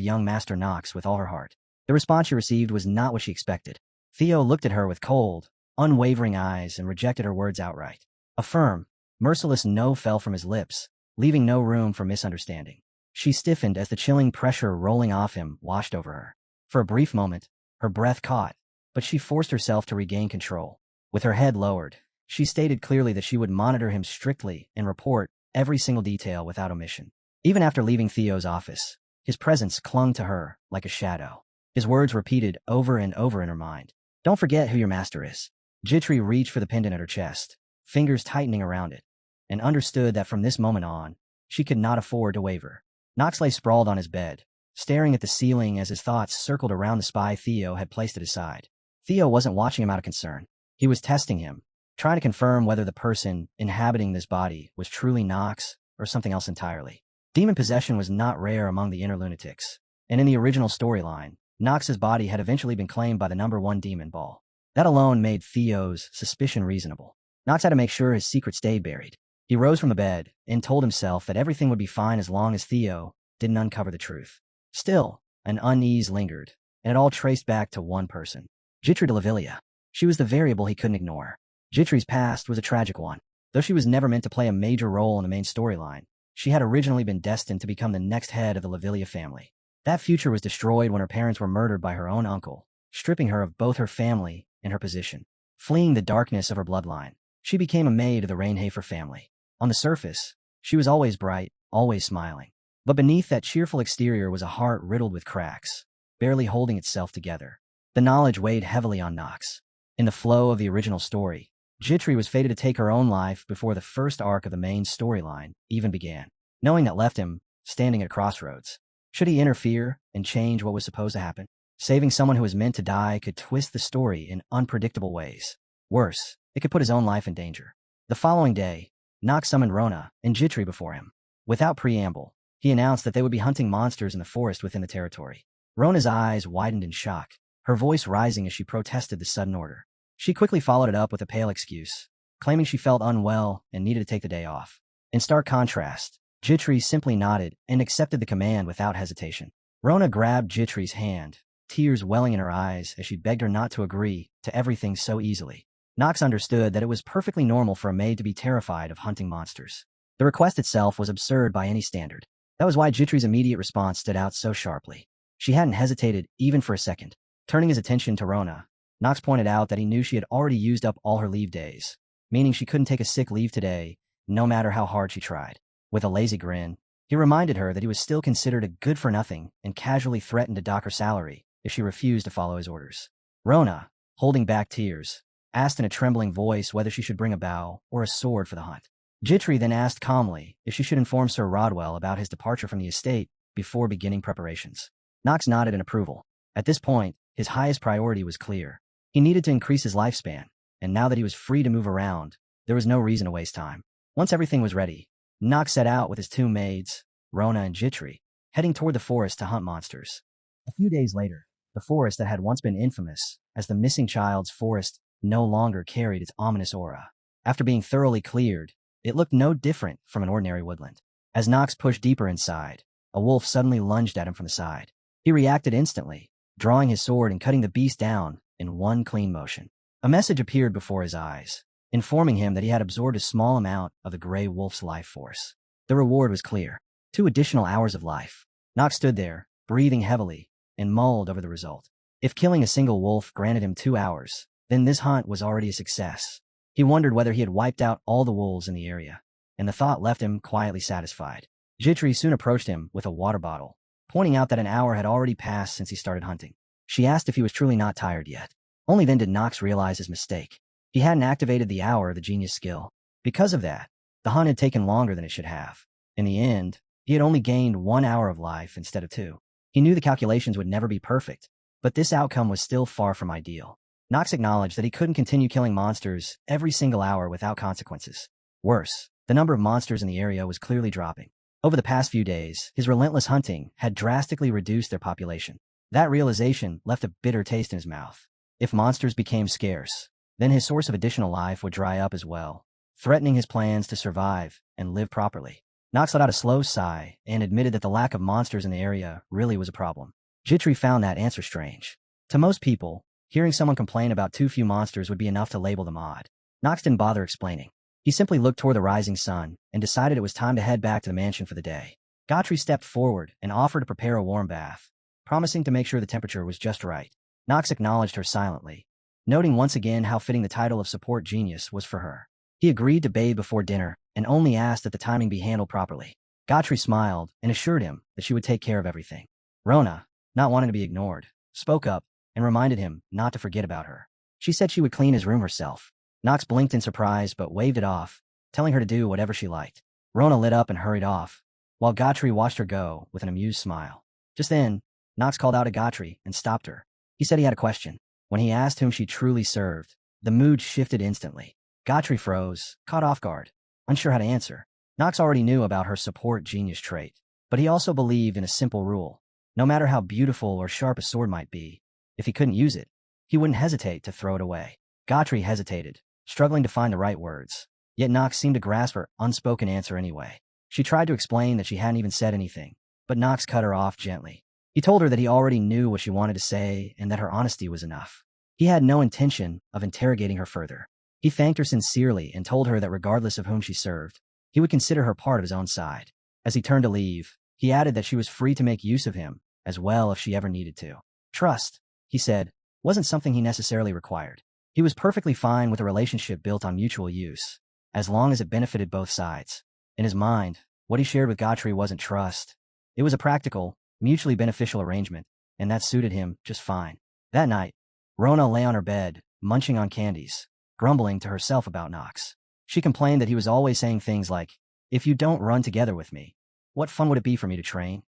young Master Knox with all her heart. The response she received was not what she expected. Theo looked at her with cold, unwavering eyes and rejected her words outright. A firm, merciless no fell from his lips, leaving no room for misunderstanding. She stiffened as the chilling pressure rolling off him washed over her. For a brief moment, her breath caught, but she forced herself to regain control. With her head lowered, she stated clearly that she would monitor him strictly and report every single detail without omission. Even after leaving Theo's office, his presence clung to her like a shadow. His words repeated over and over in her mind. "Don't forget who your master is." Jitri reached for the pendant at her chest, fingers tightening around it, and understood that from this moment on, she could not afford to waver. Knox lay sprawled on his bed, staring at the ceiling as his thoughts circled around the spy Theo had placed at his side. Theo wasn't watching him out of concern. He was testing him, trying to confirm whether the person inhabiting this body was truly Knox or something else entirely. Demon possession was not rare among the inner lunatics, and in the original storyline, Knox's body had eventually been claimed by the #1 demon ball. That alone made Theo's suspicion reasonable. Knox had to make sure his secret stayed buried. He rose from the bed and told himself that everything would be fine as long as Theo didn't uncover the truth. Still, an unease lingered, and it all traced back to one person, Jitri Delavilla. She was the variable he couldn't ignore. Jitri's past was a tragic one. Though she was never meant to play a major role in the main storyline, she had originally been destined to become the next head of the Lavilla family. That future was destroyed when her parents were murdered by her own uncle, stripping her of both her family and her position. Fleeing the darkness of her bloodline, she became a maid of the Rienhofer family. On the surface, she was always bright, always smiling. But beneath that cheerful exterior was a heart riddled with cracks, barely holding itself together. The knowledge weighed heavily on Knox. In the flow of the original story, Jitri was fated to take her own life before the first arc of the main storyline even began. Knowing that left him standing at a crossroads. Should he interfere and change what was supposed to happen? Saving someone who was meant to die could twist the story in unpredictable ways. Worse, it could put his own life in danger. The following day, Nox summoned Rona and Jitri before him. Without preamble, he announced that they would be hunting monsters in the forest within the territory. Rona's eyes widened in shock, her voice rising as she protested the sudden order. She quickly followed it up with a pale excuse, claiming she felt unwell and needed to take the day off. In stark contrast, Jitri simply nodded and accepted the command without hesitation. Rona grabbed Jitri's hand, tears welling in her eyes as she begged her not to agree to everything so easily. Nox understood that it was perfectly normal for a maid to be terrified of hunting monsters. The request itself was absurd by any standard. That was why Jitri's immediate response stood out so sharply. She hadn't hesitated even for a second. Turning his attention to Rona, Nox pointed out that he knew she had already used up all her leave days, meaning she couldn't take a sick leave today, no matter how hard she tried. With a lazy grin, he reminded her that he was still considered a good-for-nothing and casually threatened to dock her salary if she refused to follow his orders. Rona, holding back tears, asked in a trembling voice whether she should bring a bow or a sword for the hunt. Jitri then asked calmly if she should inform Sir Rodwell about his departure from the estate before beginning preparations. Nox nodded in approval. At this point, his highest priority was clear. He needed to increase his lifespan, and now that he was free to move around, there was no reason to waste time. Once everything was ready, Nox set out with his two maids, Rona and Jitri, heading toward the forest to hunt monsters. A few days later, the forest that had once been infamous as the missing child's forest no longer carried its ominous aura. After being thoroughly cleared, it looked no different from an ordinary woodland. As Nox pushed deeper inside, a wolf suddenly lunged at him from the side. He reacted instantly, drawing his sword and cutting the beast down in one clean motion. A message appeared before his eyes, informing him that he had absorbed a small amount of the gray wolf's life force. The reward was clear: 2 additional hours of life. Nox stood there, breathing heavily, and mulled over the result. If killing a single wolf granted him 2 hours, then this hunt was already a success. He wondered whether he had wiped out all the wolves in the area, and the thought left him quietly satisfied. Jitri soon approached him with a water bottle, pointing out that an hour had already passed since he started hunting. She asked if he was truly not tired yet. Only then did Nox realize his mistake. He hadn't activated the hour of the genius skill. Because of that, the hunt had taken longer than it should have. In the end, he had only gained 1 hour of life instead of 2. He knew the calculations would never be perfect, but this outcome was still far from ideal. Nox acknowledged that he couldn't continue killing monsters every single hour without consequences. Worse, the number of monsters in the area was clearly dropping. Over the past few days, his relentless hunting had drastically reduced their population. That realization left a bitter taste in his mouth. If monsters became scarce, then his source of additional life would dry up as well, threatening his plans to survive and live properly. Nox let out a slow sigh and admitted that the lack of monsters in the area really was a problem. Jitri found that answer strange. To most people, hearing someone complain about too few monsters would be enough to label them odd. Nox didn't bother explaining. He simply looked toward the rising sun and decided it was time to head back to the mansion for the day. Gotri stepped forward and offered to prepare a warm bath, promising to make sure the temperature was just right. Nox acknowledged her silently, noting once again how fitting the title of support genius was for her. He agreed to bathe before dinner and only asked that the timing be handled properly. Gotri smiled and assured him that she would take care of everything. Rona, not wanting to be ignored, spoke up and reminded him not to forget about her. She said she would clean his room herself. Nox blinked in surprise but waved it off, telling her to do whatever she liked. Rona lit up and hurried off, while Gotri watched her go with an amused smile. Just then, Nox called out to Gotri and stopped her. He said he had a question. When he asked whom she truly served, the mood shifted instantly. Gotri froze, caught off guard, unsure how to answer. Nox already knew about her support genius trait, but he also believed in a simple rule. No matter how beautiful or sharp a sword might be, if he couldn't use it, he wouldn't hesitate to throw it away. Gotri hesitated, struggling to find the right words. Yet Nox seemed to grasp her unspoken answer anyway. She tried to explain that she hadn't even said anything, but Nox cut her off gently. He told her that he already knew what she wanted to say and that her honesty was enough. He had no intention of interrogating her further. He thanked her sincerely and told her that regardless of whom she served, he would consider her part of his own side. As he turned to leave, he added that she was free to make use of him as well if she ever needed to. Trust, he said, wasn't something he necessarily required. He was perfectly fine with a relationship built on mutual use, as long as it benefited both sides. In his mind, what he shared with Gotri wasn't trust. It was a practical, mutually beneficial arrangement, and that suited him just fine. That night, Rona lay on her bed, munching on candies, grumbling to herself about Nox. She complained that he was always saying things like, "If you don't run together with me, what fun would it be for me to train?"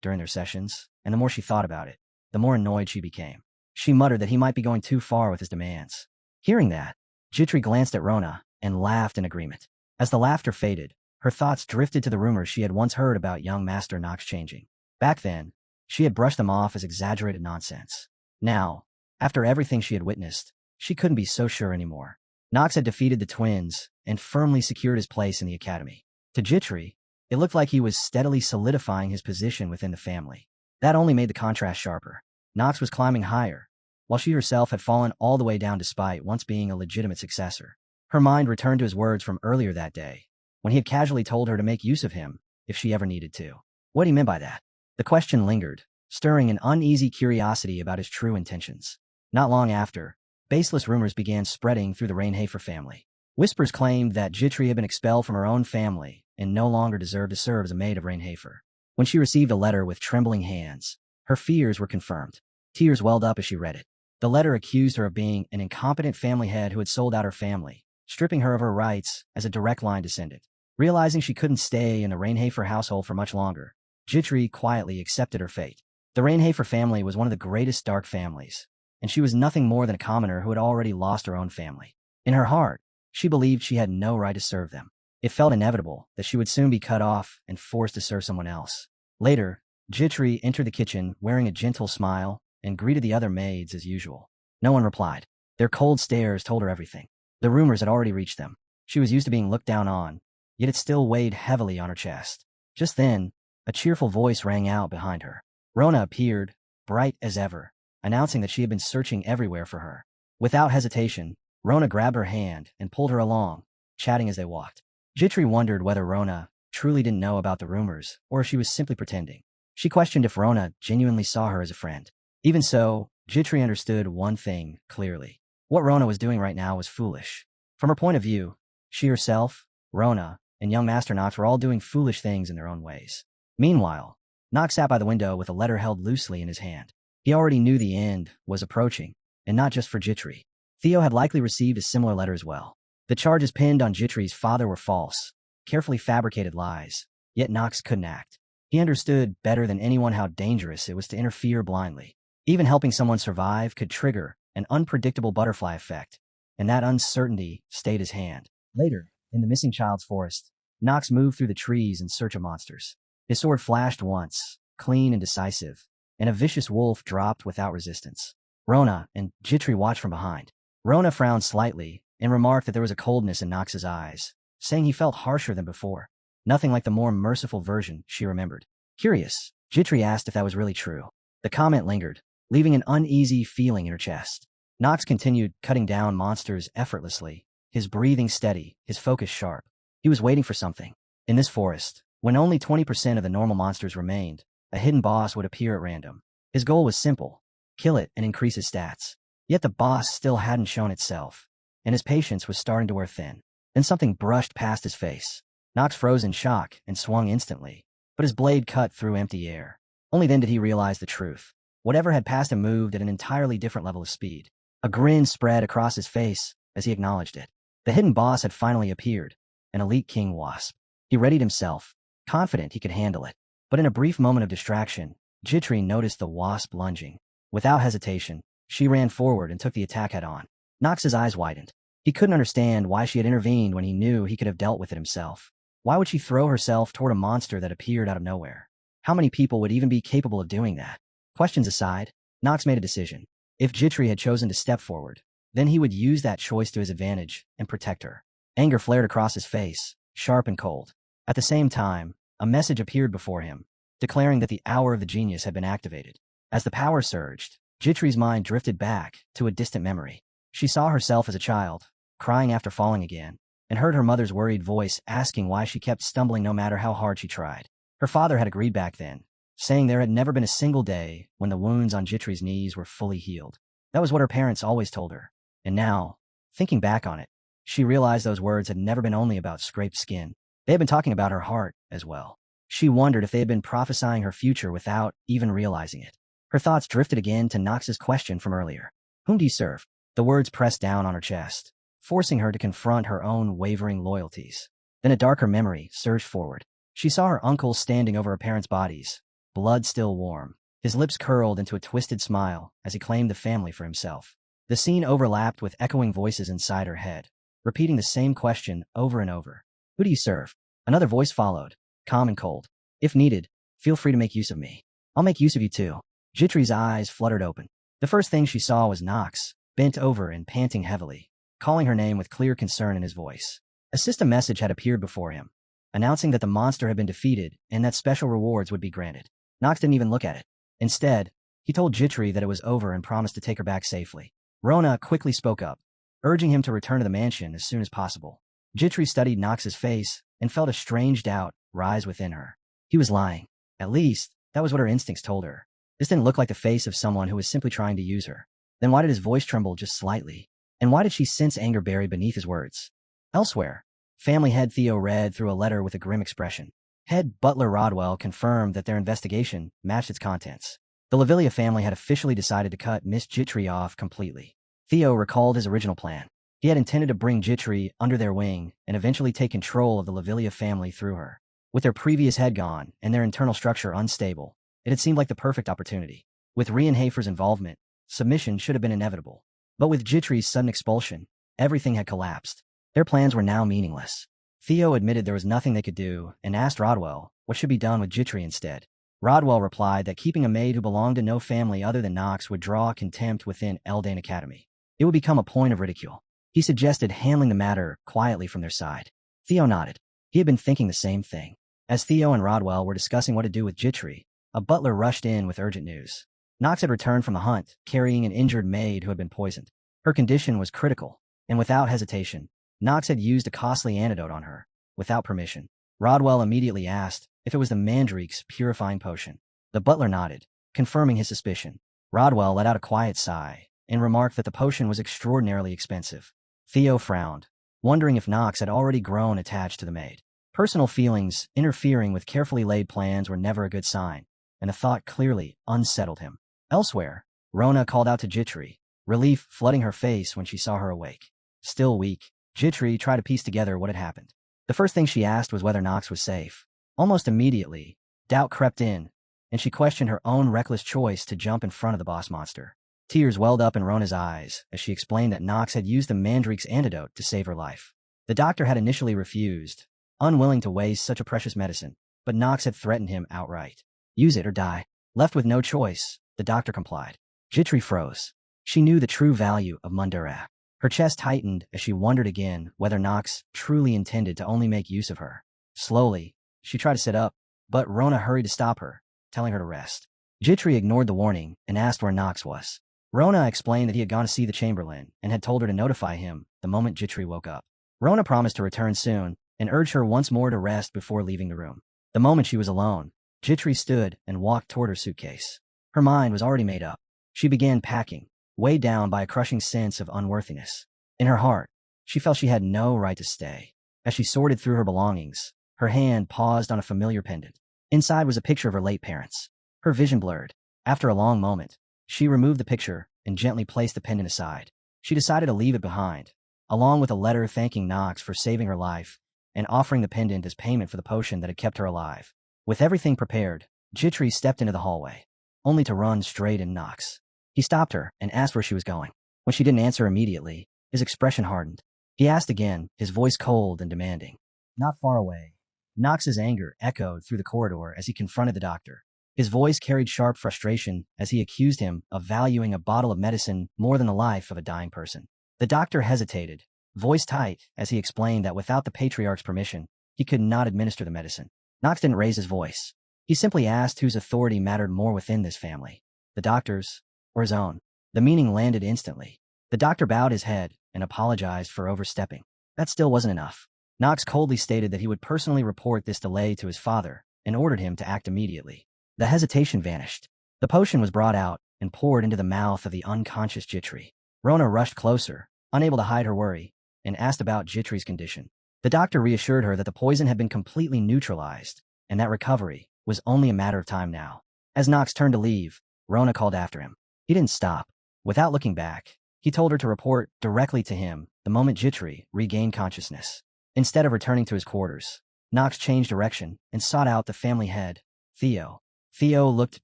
during their sessions, and the more she thought about it, the more annoyed she became. She muttered that he might be going too far with his demands. Hearing that, Jitri glanced at Rona and laughed in agreement. As the laughter faded, her thoughts drifted to the rumors she had once heard about young Master Nox changing. Back then, she had brushed them off as exaggerated nonsense. Now, after everything she had witnessed, she couldn't be so sure anymore. Nox had defeated the twins and firmly secured his place in the academy. To Jitri, it looked like he was steadily solidifying his position within the family. That only made the contrast sharper. Nox was climbing higher, while she herself had fallen all the way down despite once being a legitimate successor. Her mind returned to his words from earlier that day, when he had casually told her to make use of him if she ever needed to. What he meant by that? The question lingered, stirring an uneasy curiosity about his true intentions. Not long after, baseless rumors began spreading through the Reinhafer family. Whispers claimed that Jitri had been expelled from her own family and no longer deserved to serve as a maid of Reinhafer. When she received a letter with trembling hands, her fears were confirmed. Tears welled up as she read it. The letter accused her of being an incompetent family head who had sold out her family, stripping her of her rights as a direct line descendant. Realizing she couldn't stay in the Reinhafer household for much longer, Jitri quietly accepted her fate. The Reinhafer family was one of the greatest dark families, and she was nothing more than a commoner who had already lost her own family. In her heart, she believed she had no right to serve them. It felt inevitable that she would soon be cut off and forced to serve someone else. Later, Jitri entered the kitchen wearing a gentle smile and greeted the other maids as usual. No one replied. Their cold stares told her everything. The rumors had already reached them. She was used to being looked down on, yet it still weighed heavily on her chest. Just then, a cheerful voice rang out behind her. Rona appeared, bright as ever, announcing that she had been searching everywhere for her. Without hesitation, Rona grabbed her hand and pulled her along, chatting as they walked. Jitri wondered whether Rona truly didn't know about the rumors or if she was simply pretending. She questioned if Rona genuinely saw her as a friend. Even so, Jitri understood one thing clearly. What Rona was doing right now was foolish. From her point of view, she herself, Rona, and young Master Nox were all doing foolish things in their own ways. Meanwhile, Nox sat by the window with a letter held loosely in his hand. He already knew the end was approaching, and not just for Jitri. Theo had likely received a similar letter as well. The charges pinned on Jitri's father were false, carefully fabricated lies, yet Nox couldn't act. He understood better than anyone how dangerous it was to interfere blindly. Even helping someone survive could trigger an unpredictable butterfly effect, and that uncertainty stayed his hand. Later, in the missing child's forest, Nox moved through the trees in search of monsters. His sword flashed once, clean and decisive, and a vicious wolf dropped without resistance. Rona and Jitri watched from behind. Rona frowned slightly and remarked that there was a coldness in Nox's eyes, saying he felt harsher than before. Nothing like the more merciful version, she remembered. Curious, Jitri asked if that was really true. The comment lingered, leaving an uneasy feeling in her chest. Nox continued cutting down monsters effortlessly, his breathing steady, his focus sharp. He was waiting for something. In this forest, when only 20% of the normal monsters remained, a hidden boss would appear at random. His goal was simple: kill it and increase his stats. Yet the boss still hadn't shown itself, and his patience was starting to wear thin. Then something brushed past his face. Nox froze in shock and swung instantly, but his blade cut through empty air. Only then did he realize the truth. Whatever had passed him moved at an entirely different level of speed. A grin spread across his face as he acknowledged it. The hidden boss had finally appeared, an elite king wasp. He readied himself, confident he could handle it. But in a brief moment of distraction, Jitri noticed the wasp lunging. Without hesitation, she ran forward and took the attack head-on. Nox's eyes widened. He couldn't understand why she had intervened when he knew he could have dealt with it himself. Why would she throw herself toward a monster that appeared out of nowhere? How many people would even be capable of doing that? Questions aside, Nox made a decision. If Jitri had chosen to step forward, then he would use that choice to his advantage and protect her. Anger flared across his face, sharp and cold. At the same time, a message appeared before him, declaring that the hour of the genius had been activated. As the power surged, Jitri's mind drifted back to a distant memory. She saw herself as a child, crying after falling again, and heard her mother's worried voice asking why she kept stumbling no matter how hard she tried. Her father had agreed back then, saying there had never been a single day when the wounds on Jitri's knees were fully healed. That was what her parents always told her. And now, thinking back on it, she realized those words had never been only about scraped skin. They had been talking about her heart as well. She wondered if they had been prophesying her future without even realizing it. Her thoughts drifted again to Nox's question from earlier. Whom do you serve? The words pressed down on her chest, forcing her to confront her own wavering loyalties. Then a darker memory surged forward. She saw her uncle standing over her parents' bodies, blood still warm, His lips curled into a twisted smile as he claimed the family for himself. The scene overlapped with echoing voices inside her head, repeating the same question over and over. Who do you serve? Another voice followed, calm and cold. If needed, feel free to make use of me. I'll make use of you too. Jitri's eyes fluttered open. The first thing she saw was Nox, bent over and panting heavily, calling her name with clear concern in his voice. A system message had appeared before him, announcing that the monster had been defeated and that special rewards would be granted. Nox didn't even look at it. Instead, he told Jitri that it was over and promised to take her back safely. Rona quickly spoke up, urging him to return to the mansion as soon as possible. Jitri studied Nox's face and felt a strange doubt rise within her. He was lying. At least, that was what her instincts told her. This didn't look like the face of someone who was simply trying to use her. Then why did his voice tremble just slightly? And why did she sense anger buried beneath his words? Elsewhere, family head Theo read through a letter with a grim expression. Head butler Rodwell confirmed that their investigation matched its contents. The Lavilia family had officially decided to cut Miss Jitri off completely. Theo recalled his original plan. He had intended to bring Jitri under their wing and eventually take control of the Lavilia family through her. With their previous head gone and their internal structure unstable, it had seemed like the perfect opportunity. With Rienhafer's involvement, submission should have been inevitable. But with Jitri's sudden expulsion, everything had collapsed. Their plans were now meaningless. Theo admitted there was nothing they could do and asked Rodwell what should be done with Jitri instead. Rodwell replied that keeping a maid who belonged to no family other than Nox would draw contempt within Eldane Academy. It would become a point of ridicule. He suggested handling the matter quietly from their side. Theo nodded. He had been thinking the same thing. As Theo and Rodwell were discussing what to do with Jitri, a butler rushed in with urgent news. Nox had returned from the hunt, carrying an injured maid who had been poisoned. Her condition was critical, and without hesitation, Nox had used a costly antidote on her, without permission. Rodwell immediately asked if it was the Mandrake's purifying potion. The butler nodded, confirming his suspicion. Rodwell let out a quiet sigh and remarked that the potion was extraordinarily expensive. Theo frowned, wondering if Nox had already grown attached to the maid. Personal feelings interfering with carefully laid plans were never a good sign, and the thought clearly unsettled him. Elsewhere, Rona called out to Jitri, relief flooding her face when she saw her awake. Still weak, Jitri tried to piece together what had happened. The first thing she asked was whether Nox was safe. Almost immediately, doubt crept in, and she questioned her own reckless choice to jump in front of the boss monster. Tears welled up in Rona's eyes as she explained that Nox had used the Mandrake's antidote to save her life. The doctor had initially refused, unwilling to waste such a precious medicine, but Nox had threatened him outright. Use it or die. Left with no choice, the doctor complied. Jitri froze. She knew the true value of Mundura. Her chest tightened as she wondered again whether Nox truly intended to only make use of her. Slowly, she tried to sit up, but Rona hurried to stop her, telling her to rest. Jitri ignored the warning and asked where Nox was. Rona explained that he had gone to see the Chamberlain and had told her to notify him the moment Jitri woke up. Rona promised to return soon and urged her once more to rest before leaving the room. The moment she was alone, Jitri stood and walked toward her suitcase. Her mind was already made up. She began packing, weighed down by a crushing sense of unworthiness. In her heart, she felt she had no right to stay. As she sorted through her belongings, her hand paused on a familiar pendant. Inside was a picture of her late parents. Her vision blurred. After a long moment, she removed the picture and gently placed the pendant aside. She decided to leave it behind, along with a letter thanking Nox for saving her life and offering the pendant as payment for the potion that had kept her alive. With everything prepared, Jitri stepped into the hallway, only to run straight in Nox. He stopped her and asked where she was going. When she didn't answer immediately, his expression hardened. He asked again, his voice cold and demanding. Not far away. Nox's anger echoed through the corridor as he confronted the doctor. His voice carried sharp frustration as he accused him of valuing a bottle of medicine more than the life of a dying person. The doctor hesitated, voice tight, as he explained that without the patriarch's permission, he could not administer the medicine. Nox didn't raise his voice. He simply asked whose authority mattered more within this family, the doctor's or his own. The meaning landed instantly. The doctor bowed his head and apologized for overstepping. That still wasn't enough. Nox coldly stated that he would personally report this delay to his father and ordered him to act immediately. The hesitation vanished. The potion was brought out and poured into the mouth of the unconscious Jitri. Rona rushed closer, unable to hide her worry, and asked about Jitri's condition. The doctor reassured her that the poison had been completely neutralized and that recovery was only a matter of time now. As Nox turned to leave, Rona called after him. He didn't stop. Without looking back, he told her to report directly to him the moment Jitri regained consciousness. Instead of returning to his quarters, Nox changed direction and sought out the family head, Theo. Theo looked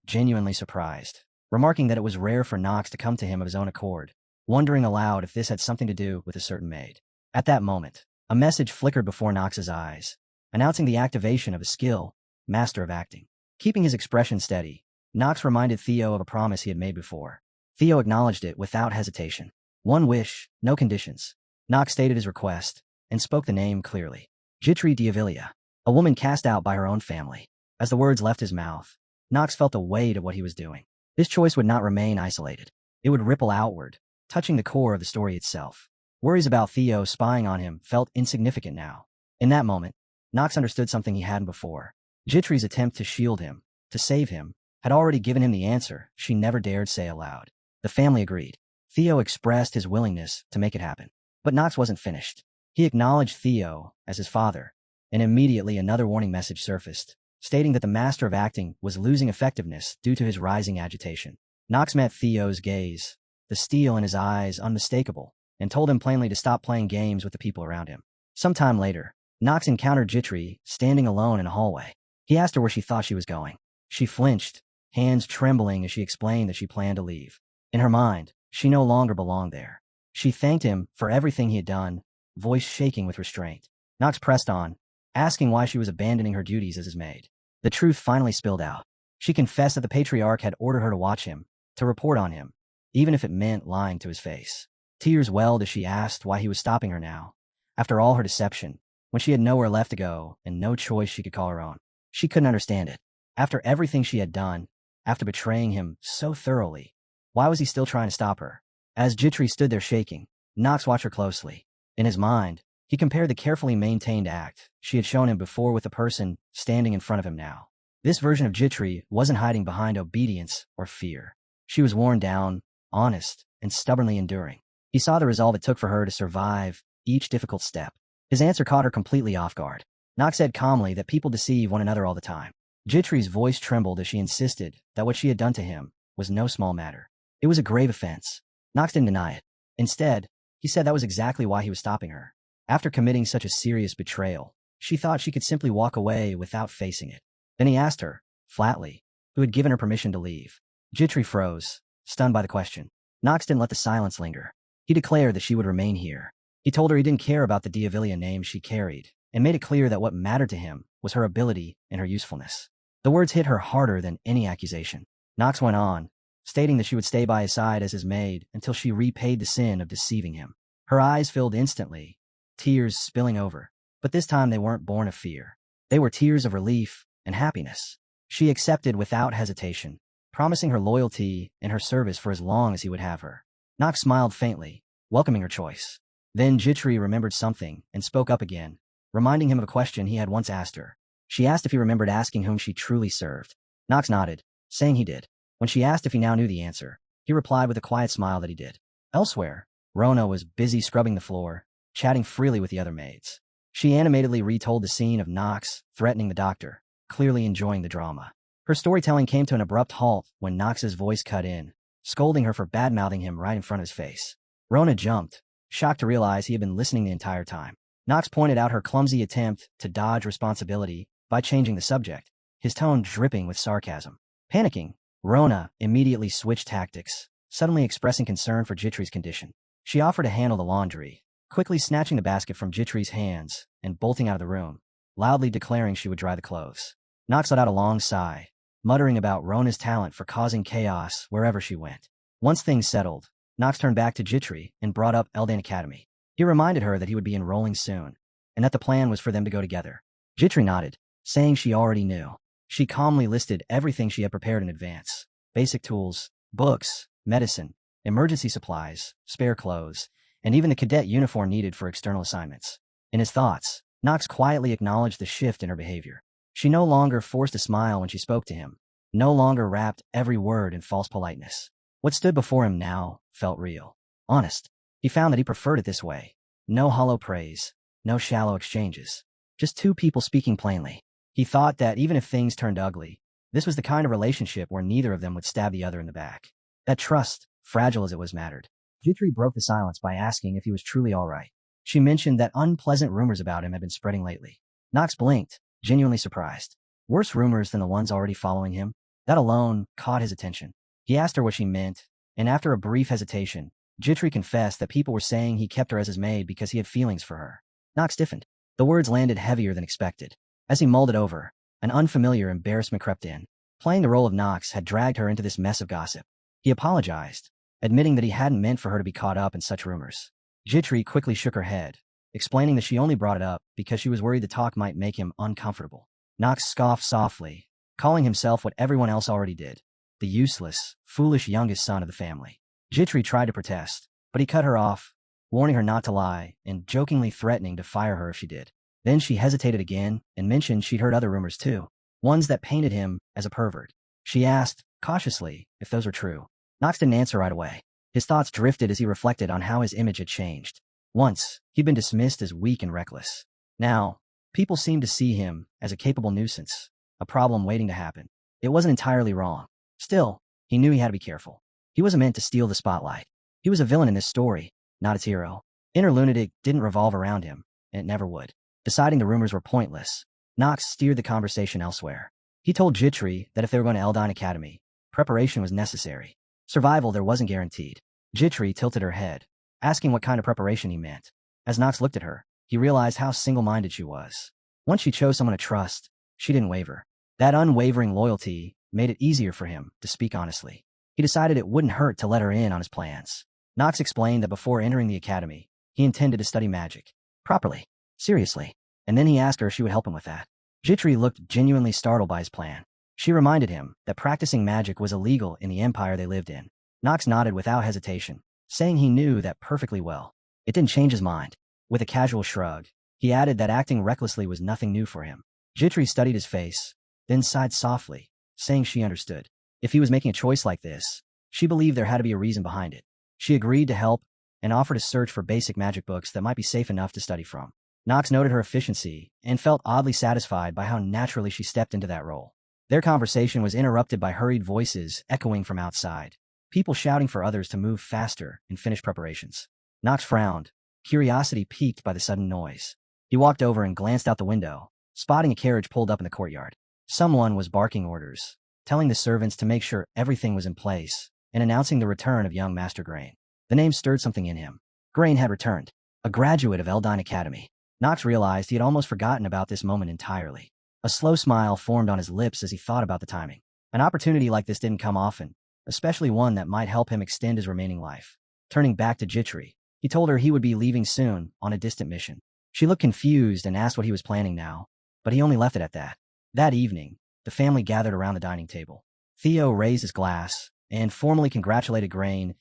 genuinely surprised, remarking that it was rare for Knox to come to him of his own accord, wondering aloud if this had something to do with a certain maid. At that moment, a message flickered before Knox's eyes, announcing the activation of a skill, Master of Acting. Keeping his expression steady, Knox reminded Theo of a promise he had made before. Theo acknowledged it without hesitation. One wish, no conditions. Knox stated his request, and spoke the name clearly. Jitri Diavilia, a woman cast out by her own family. As the words left his mouth, Knox felt the weight of what he was doing. His choice would not remain isolated. It would ripple outward, touching the core of the story itself. Worries about Theo spying on him felt insignificant now. In that moment, Knox understood something he hadn't before. Jitri's attempt to shield him, to save him, had already given him the answer she never dared say aloud. The family agreed. Theo expressed his willingness to make it happen. But Knox wasn't finished. He acknowledged Theo as his father, and immediately another warning message surfaced, stating that the Master of Acting was losing effectiveness due to his rising agitation. Knox met Theo's gaze, the steel in his eyes unmistakable, and told him plainly to stop playing games with the people around him. Sometime later, Knox encountered Jitri standing alone in a hallway. He asked her where she thought she was going. She flinched, hands trembling as she explained that she planned to leave. In her mind, she no longer belonged there. She thanked him for everything he had done, voice shaking with restraint. Knox pressed on, asking why she was abandoning her duties as his maid. The truth finally spilled out. She confessed that the patriarch had ordered her to watch him, to report on him, even if it meant lying to his face. Tears welled as she asked why he was stopping her now. After all her deception, when she had nowhere left to go and no choice she could call her own. She couldn't understand it. After everything she had done, after betraying him so thoroughly, why was he still trying to stop her? As Jitri stood there shaking, Knox watched her closely. In his mind, he compared the carefully maintained act she had shown him before with the person standing in front of him now. This version of Jitri wasn't hiding behind obedience or fear. She was worn down, honest, and stubbornly enduring. He saw the resolve it took for her to survive each difficult step. His answer caught her completely off guard. Knox said calmly that people deceive one another all the time. Jitri's voice trembled as she insisted that what she had done to him was no small matter. It was a grave offense. Knox didn't deny it. Instead, he said that was exactly why he was stopping her. After committing such a serious betrayal, she thought she could simply walk away without facing it. Then he asked her, flatly, who had given her permission to leave. Jitri froze, stunned by the question. Knox didn't let the silence linger. He declared that she would remain here. He told her he didn't care about the Diavilia name she carried, and made it clear that what mattered to him was her ability and her usefulness. The words hit her harder than any accusation. Knox went on, stating that she would stay by his side as his maid until she repaid the sin of deceiving him. Her eyes filled instantly, tears spilling over, but this time they weren't born of fear. They were tears of relief and happiness. She accepted without hesitation, promising her loyalty and her service for as long as he would have her. Knox smiled faintly, welcoming her choice. Then Jitri remembered something and spoke up again, reminding him of a question he had once asked her. She asked if he remembered asking whom she truly served. Knox nodded, saying he did. When she asked if he now knew the answer, he replied with a quiet smile that he did. Elsewhere, Rona was busy scrubbing the floor, chatting freely with the other maids. She animatedly retold the scene of Knox threatening the doctor, clearly enjoying the drama. Her storytelling came to an abrupt halt when Knox's voice cut in, scolding her for bad-mouthing him right in front of his face. Rona jumped, shocked to realize he had been listening the entire time. Knox pointed out her clumsy attempt to dodge responsibility by changing the subject, his tone dripping with sarcasm. Panicking, Rona immediately switched tactics, suddenly expressing concern for Jitri's condition. She offered to handle the laundry, quickly snatching the basket from Jitri's hands and bolting out of the room, loudly declaring she would dry the clothes. Knox let out a long sigh, muttering about Rona's talent for causing chaos wherever she went. Once things settled, Knox turned back to Jitri and brought up Eldan Academy. He reminded her that he would be enrolling soon, and that the plan was for them to go together. Jitri nodded, saying she already knew. She calmly listed everything she had prepared in advance: basic tools, books, medicine, emergency supplies, spare clothes, and even the cadet uniform needed for external assignments. In his thoughts, Knox quietly acknowledged the shift in her behavior. She no longer forced a smile when she spoke to him, no longer wrapped every word in false politeness. What stood before him now felt real, honest. He found that he preferred it this way. No hollow praise, no shallow exchanges. Just two people speaking plainly. He thought that even if things turned ugly, this was the kind of relationship where neither of them would stab the other in the back. That trust, fragile as it was, mattered. Jitri broke the silence by asking if he was truly all right. She mentioned that unpleasant rumors about him had been spreading lately. Knox blinked, genuinely surprised. Worse rumors than the ones already following him? That alone caught his attention. He asked her what she meant, and after a brief hesitation, Jitri confessed that people were saying he kept her as his maid because he had feelings for her. Nox stiffened. The words landed heavier than expected. As he mulled it over, an unfamiliar embarrassment crept in. Playing the role of Nox had dragged her into this mess of gossip. He apologized, admitting that he hadn't meant for her to be caught up in such rumors. Jitri quickly shook her head, explaining that she only brought it up because she was worried the talk might make him uncomfortable. Nox scoffed softly, calling himself what everyone else already did, the useless, foolish youngest son of the family. Jitri tried to protest, but he cut her off, warning her not to lie and jokingly threatening to fire her if she did. Then she hesitated again and mentioned she'd heard other rumors too, ones that painted him as a pervert. She asked, cautiously, if those were true. Nox didn't answer right away. His thoughts drifted as he reflected on how his image had changed. Once, he'd been dismissed as weak and reckless. Now, people seemed to see him as a capable nuisance, a problem waiting to happen. It wasn't entirely wrong. Still, he knew he had to be careful. He wasn't meant to steal the spotlight. He was a villain in this story, not its hero. Inner lunatic didn't revolve around him, and it never would. Deciding the rumors were pointless, Nox steered the conversation elsewhere. He told Jitri that if they were going to Eldine Academy, preparation was necessary. Survival there wasn't guaranteed. Jitri tilted her head, asking what kind of preparation he meant. As Nox looked at her, he realized how single-minded she was. Once she chose someone to trust, she didn't waver. That unwavering loyalty made it easier for him to speak honestly. He decided it wouldn't hurt to let her in on his plans. Nox explained that before entering the academy, he intended to study magic. Properly. Seriously. And then he asked her if she would help him with that. Jitri looked genuinely startled by his plan. She reminded him that practicing magic was illegal in the empire they lived in. Nox nodded without hesitation, saying he knew that perfectly well. It didn't change his mind. With a casual shrug, he added that acting recklessly was nothing new for him. Jitri studied his face, then sighed softly, saying she understood. If he was making a choice like this, she believed there had to be a reason behind it. She agreed to help and offered to search for basic magic books that might be safe enough to study from. Nox noted her efficiency and felt oddly satisfied by how naturally she stepped into that role. Their conversation was interrupted by hurried voices echoing from outside, people shouting for others to move faster and finish preparations. Nox frowned, curiosity piqued by the sudden noise. He walked over and glanced out the window, spotting a carriage pulled up in the courtyard. Someone was barking orders, telling the servants to make sure everything was in place, and announcing the return of young Master Grain. The name stirred something in him. Grain had returned, a graduate of Eldine Academy. Nox realized he had almost forgotten about this moment entirely. A slow smile formed on his lips as he thought about the timing. An opportunity like this didn't come often, especially one that might help him extend his remaining life. Turning back to Jitri, he told her he would be leaving soon on a distant mission. She looked confused and asked what he was planning now, but he only left it at that. That evening, the family gathered around the dining table. Theo raised his glass and formally congratulated Grain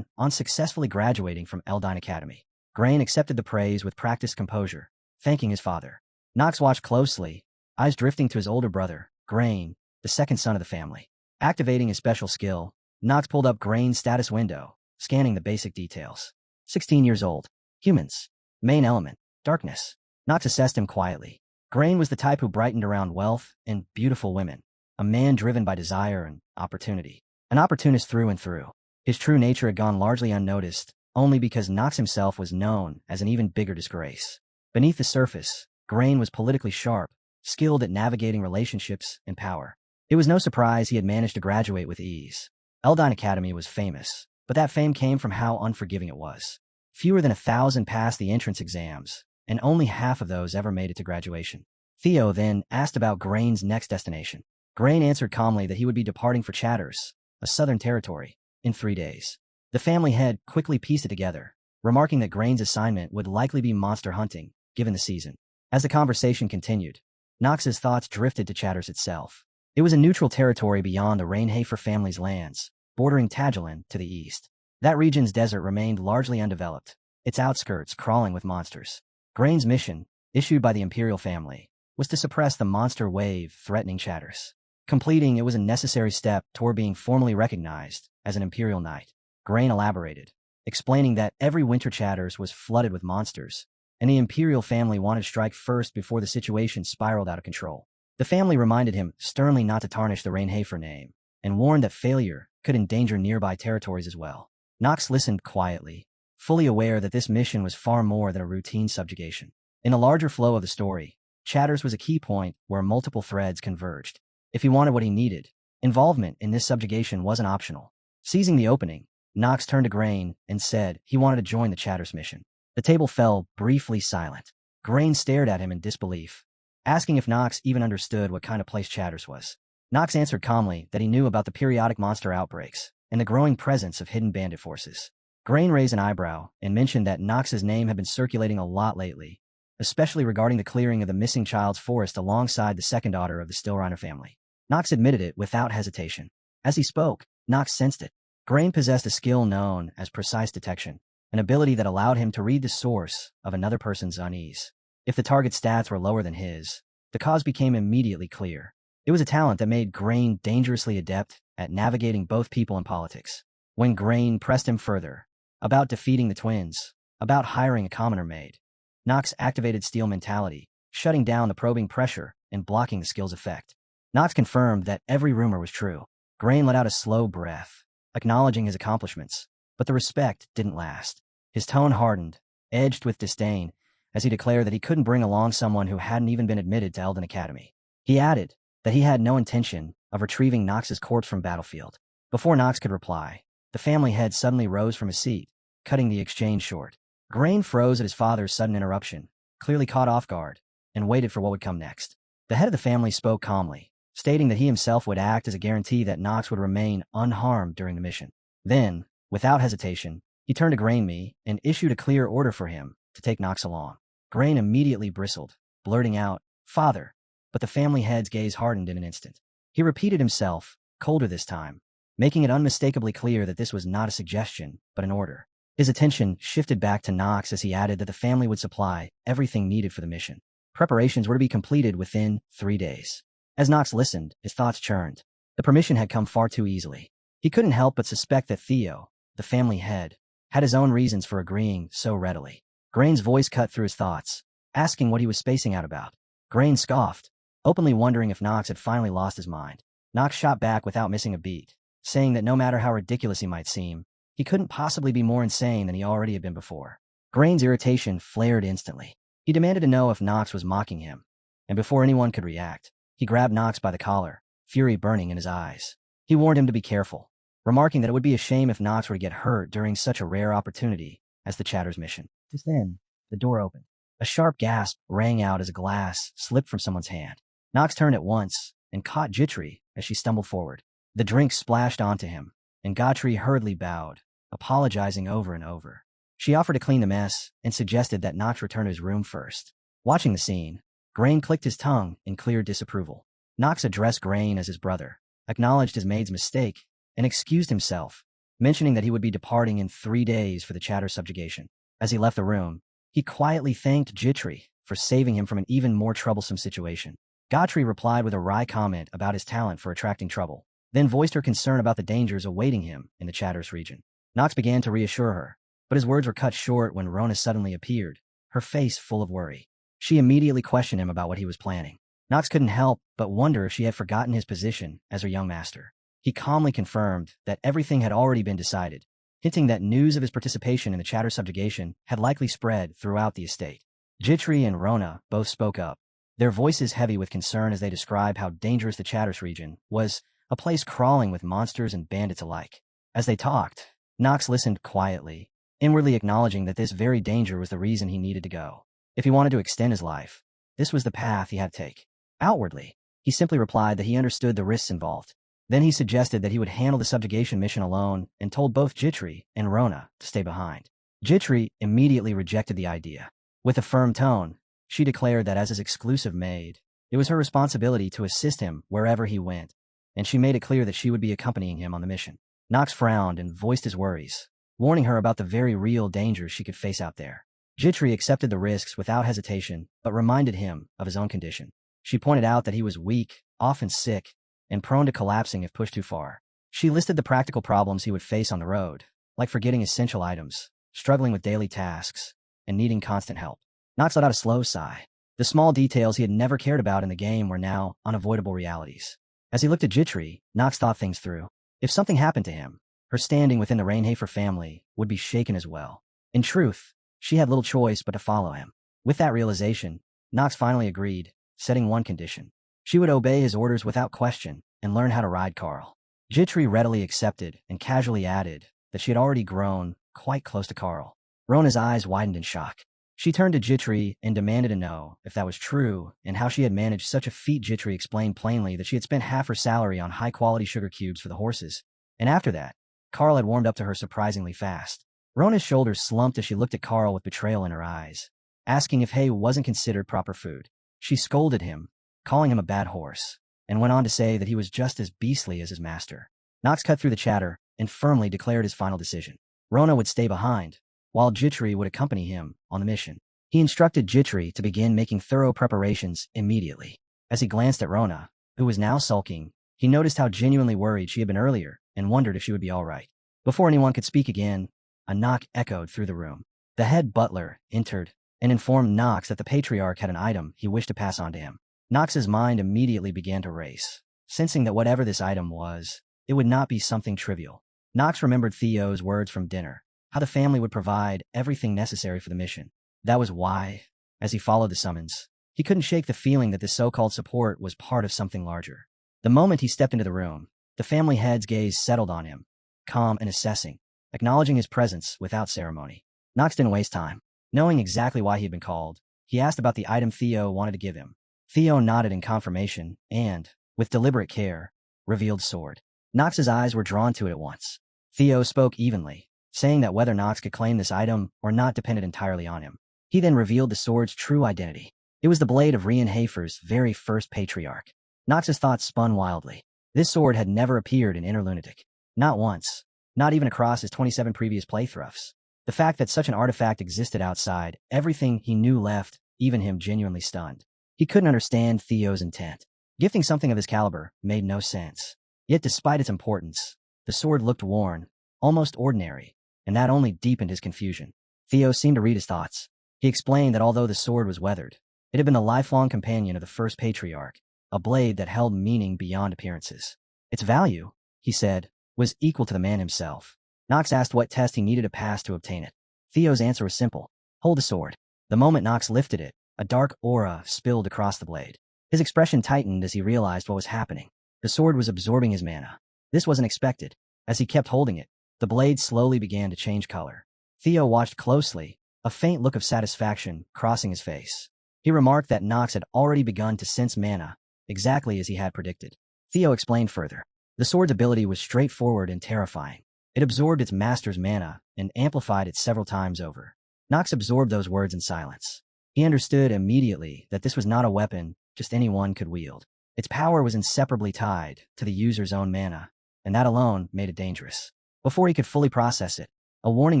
on successfully graduating from Eldine Academy. Grain accepted the praise with practiced composure, thanking his father. Nox watched closely, eyes drifting to his older brother, Grain, the second son of the family. Activating his special skill, Nox pulled up Grain's status window, scanning the basic details. 16 years old. Humans. Main element. Darkness. Nox assessed him quietly. Grain was the type who brightened around wealth and beautiful women. A man driven by desire and opportunity. An opportunist through and through. His true nature had gone largely unnoticed, only because Nox himself was known as an even bigger disgrace. Beneath the surface, Grain was politically sharp, skilled at navigating relationships and power. It was no surprise he had managed to graduate with ease. Eldine Academy was famous, but that fame came from how unforgiving it was. Fewer than 1,000 passed the entrance exams, and only half of those ever made it to graduation. Theo then asked about Grain's next destination. Grain answered calmly that he would be departing for Chatters, a southern territory, in 3 days. The family head quickly pieced it together, remarking that Grain's assignment would likely be monster hunting, given the season. As the conversation continued, Nox's thoughts drifted to Chatters itself. It was a neutral territory beyond the Rainhafer family's lands, bordering Tagelin to the east. That region's desert remained largely undeveloped, its outskirts crawling with monsters. Grain's mission, issued by the Imperial family, was to suppress the monster wave threatening Chatters. Completing it was a necessary step toward being formally recognized as an Imperial Knight. Grain elaborated, explaining that every winter Chatters was flooded with monsters, and the Imperial family wanted to strike first before the situation spiraled out of control. The family reminded him sternly not to tarnish the Rainhafer name, and warned that failure could endanger nearby territories as well. Nox listened quietly, fully aware that this mission was far more than a routine subjugation. In the larger flow of the story, Chatters was a key point where multiple threads converged. If he wanted what he needed, Involvement in this subjugation wasn't optional. Seizing the opening, Nox turned to Grain and said he wanted to join the Chatter's mission. The table fell briefly silent. Grain stared at him in disbelief, asking if Nox even understood what kind of place Chatter's was. Nox answered calmly that he knew about the periodic monster outbreaks and the growing presence of hidden bandit forces. Grain raised an eyebrow and mentioned that Nox's name had been circulating a lot lately, especially regarding the clearing of the missing child's forest alongside the second daughter of the Stillreiner family. Nox admitted it without hesitation. As he spoke, Nox sensed it. Grain possessed a skill known as precise detection, an ability that allowed him to read the source of another person's unease. If the target's stats were lower than his, the cause became immediately clear. It was a talent that made Grain dangerously adept at navigating both people and politics. When Grain pressed him further, about defeating the twins, about hiring a commoner maid, Nox activated Steel Mentality, shutting down the probing pressure and blocking the skill's effect. Nox confirmed that every rumor was true. Grain let out a slow breath, acknowledging his accomplishments, but the respect didn't last. His tone hardened, edged with disdain, as he declared that he couldn't bring along someone who hadn't even been admitted to Elden Academy. He added that he had no intention of retrieving Nox's corpse from battlefield. Before Nox could reply, the family head suddenly rose from his seat, cutting the exchange short. Grain froze at his father's sudden interruption, clearly caught off guard, and waited for what would come next. The head of the family spoke calmly, stating that he himself would act as a guarantee that Nox would remain unharmed during the mission. Then, without hesitation, he turned to Grain and issued a clear order for him to take Nox along. Grain immediately bristled, blurting out, "Father," but the family head's gaze hardened in an instant. He repeated himself, colder this time, making it unmistakably clear that this was not a suggestion, but an order. His attention shifted back to Nox as he added that the family would supply everything needed for the mission. Preparations were to be completed within 3 days. As Nox listened, his thoughts churned. The permission had come far too easily. He couldn't help but suspect that Theo, the family head, had his own reasons for agreeing so readily. Grain's voice cut through his thoughts, asking what he was spacing out about. Grain scoffed, openly wondering if Nox had finally lost his mind. Nox shot back without missing a beat, saying that no matter how ridiculous he might seem, he couldn't possibly be more insane than he already had been before. Grain's irritation flared instantly. He demanded to know if Nox was mocking him, and before anyone could react, he grabbed Nox by the collar, fury burning in his eyes. He warned him to be careful, remarking that it would be a shame if Nox were to get hurt during such a rare opportunity as the Chatter's mission. Just then, the door opened. A sharp gasp rang out as a glass slipped from someone's hand. Nox turned at once and caught Jitri as she stumbled forward. The drink splashed onto him, and Gotri hurriedly bowed, apologizing over and over. She offered to clean the mess and suggested that Nox return to his room first. Watching the scene, Grain clicked his tongue in clear disapproval. Nox addressed Grain as his brother, acknowledged his maid's mistake, and excused himself, mentioning that he would be departing in 3 days for the Chatter subjugation. As he left the room, he quietly thanked Jitri for saving him from an even more troublesome situation. Gotri replied with a wry comment about his talent for attracting trouble, then voiced her concern about the dangers awaiting him in the Chatter's region. Nox began to reassure her, but his words were cut short when Rona suddenly appeared, her face full of worry. She immediately questioned him about what he was planning. Nox couldn't help but wonder if she had forgotten his position as her young master. He calmly confirmed that everything had already been decided, hinting that news of his participation in the Chatter subjugation had likely spread throughout the estate. Jitri and Rona both spoke up, their voices heavy with concern as they described how dangerous the Chatter's region was, a place crawling with monsters and bandits alike. As they talked, Nox listened quietly, inwardly acknowledging that this very danger was the reason he needed to go. If he wanted to extend his life, this was the path he had to take. Outwardly, he simply replied that he understood the risks involved. Then he suggested that he would handle the subjugation mission alone and told both Jitri and Rona to stay behind. Jitri immediately rejected the idea. With a firm tone, she declared that as his exclusive maid, it was her responsibility to assist him wherever he went, and she made it clear that she would be accompanying him on the mission. Nox frowned and voiced his worries, warning her about the very real dangers she could face out there. Jitri accepted the risks without hesitation, but reminded him of his own condition. She pointed out that he was weak, often sick, and prone to collapsing if pushed too far. She listed the practical problems he would face on the road, like forgetting essential items, struggling with daily tasks, and needing constant help. Nox let out a slow sigh. The small details he had never cared about in the game were now unavoidable realities. As he looked at Jitri, Nox thought things through. If something happened to him, her standing within the Rainhafer family would be shaken as well. In truth, she had little choice but to follow him. With that realization, Nox finally agreed, setting one condition. She would obey his orders without question, and learn how to ride Carl. Jitri readily accepted and casually added that she had already grown quite close to Carl. Rona's eyes widened in shock. She turned to Jitri and demanded to know if that was true and how she had managed such a feat. Jitri explained plainly that she had spent half her salary on high-quality sugar cubes for the horses, and after that, Carl had warmed up to her surprisingly fast. Rona's shoulders slumped as she looked at Carl with betrayal in her eyes, asking if hay wasn't considered proper food. She scolded him, calling him a bad horse, and went on to say that he was just as beastly as his master. Knox cut through the chatter and firmly declared his final decision. Rona would stay behind, while Jitri would accompany him on the mission. He instructed Jitri to begin making thorough preparations immediately. As he glanced at Rona, who was now sulking, he noticed how genuinely worried she had been earlier and wondered if she would be all right. Before anyone could speak again, a knock echoed through the room. The head butler entered and informed Knox that the patriarch had an item he wished to pass on to him. Knox's mind immediately began to race, sensing that whatever this item was, it would not be something trivial. Knox remembered Theo's words from dinner, how the family would provide everything necessary for the mission. That was why, as he followed the summons, he couldn't shake the feeling that this so-called support was part of something larger. The moment he stepped into the room, the family head's gaze settled on him, calm and assessing, acknowledging his presence without ceremony. Knox didn't waste time. Knowing exactly why he had been called, he asked about the item Theo wanted to give him. Theo nodded in confirmation and, with deliberate care, revealed sword. Knox's eyes were drawn to it at once. Theo spoke evenly, saying that whether Knox could claim this item or not depended entirely on him. He then revealed the sword's true identity. It was the blade of Rian Hafer's very first patriarch. Knox's thoughts spun wildly. This sword had never appeared in Inner Lunatic. Not once. Not even across his 27 previous playthroughs. The fact that such an artifact existed outside everything he knew left even him genuinely stunned. He couldn't understand Theo's intent. Gifting something of this caliber made no sense. Yet despite its importance, the sword looked worn, almost ordinary, and that only deepened his confusion. Theo seemed to read his thoughts. He explained that although the sword was weathered, it had been the lifelong companion of the first patriarch, a blade that held meaning beyond appearances. Its value, he said, was equal to the man himself. Knox asked what test he needed to pass to obtain it. Theo's answer was simple. Hold the sword. The moment Knox lifted it, a dark aura spilled across the blade. His expression tightened as he realized what was happening. The sword was absorbing his mana. This wasn't expected. As he kept holding it, the blade slowly began to change color. Theo watched closely, a faint look of satisfaction crossing his face. He remarked that Knox had already begun to sense mana, exactly as he had predicted. Theo explained further. The sword's ability was straightforward and terrifying. It absorbed its master's mana and amplified it several times over. Knox absorbed those words in silence. He understood immediately that this was not a weapon just anyone could wield. Its power was inseparably tied to the user's own mana, and that alone made it dangerous. Before he could fully process it, a warning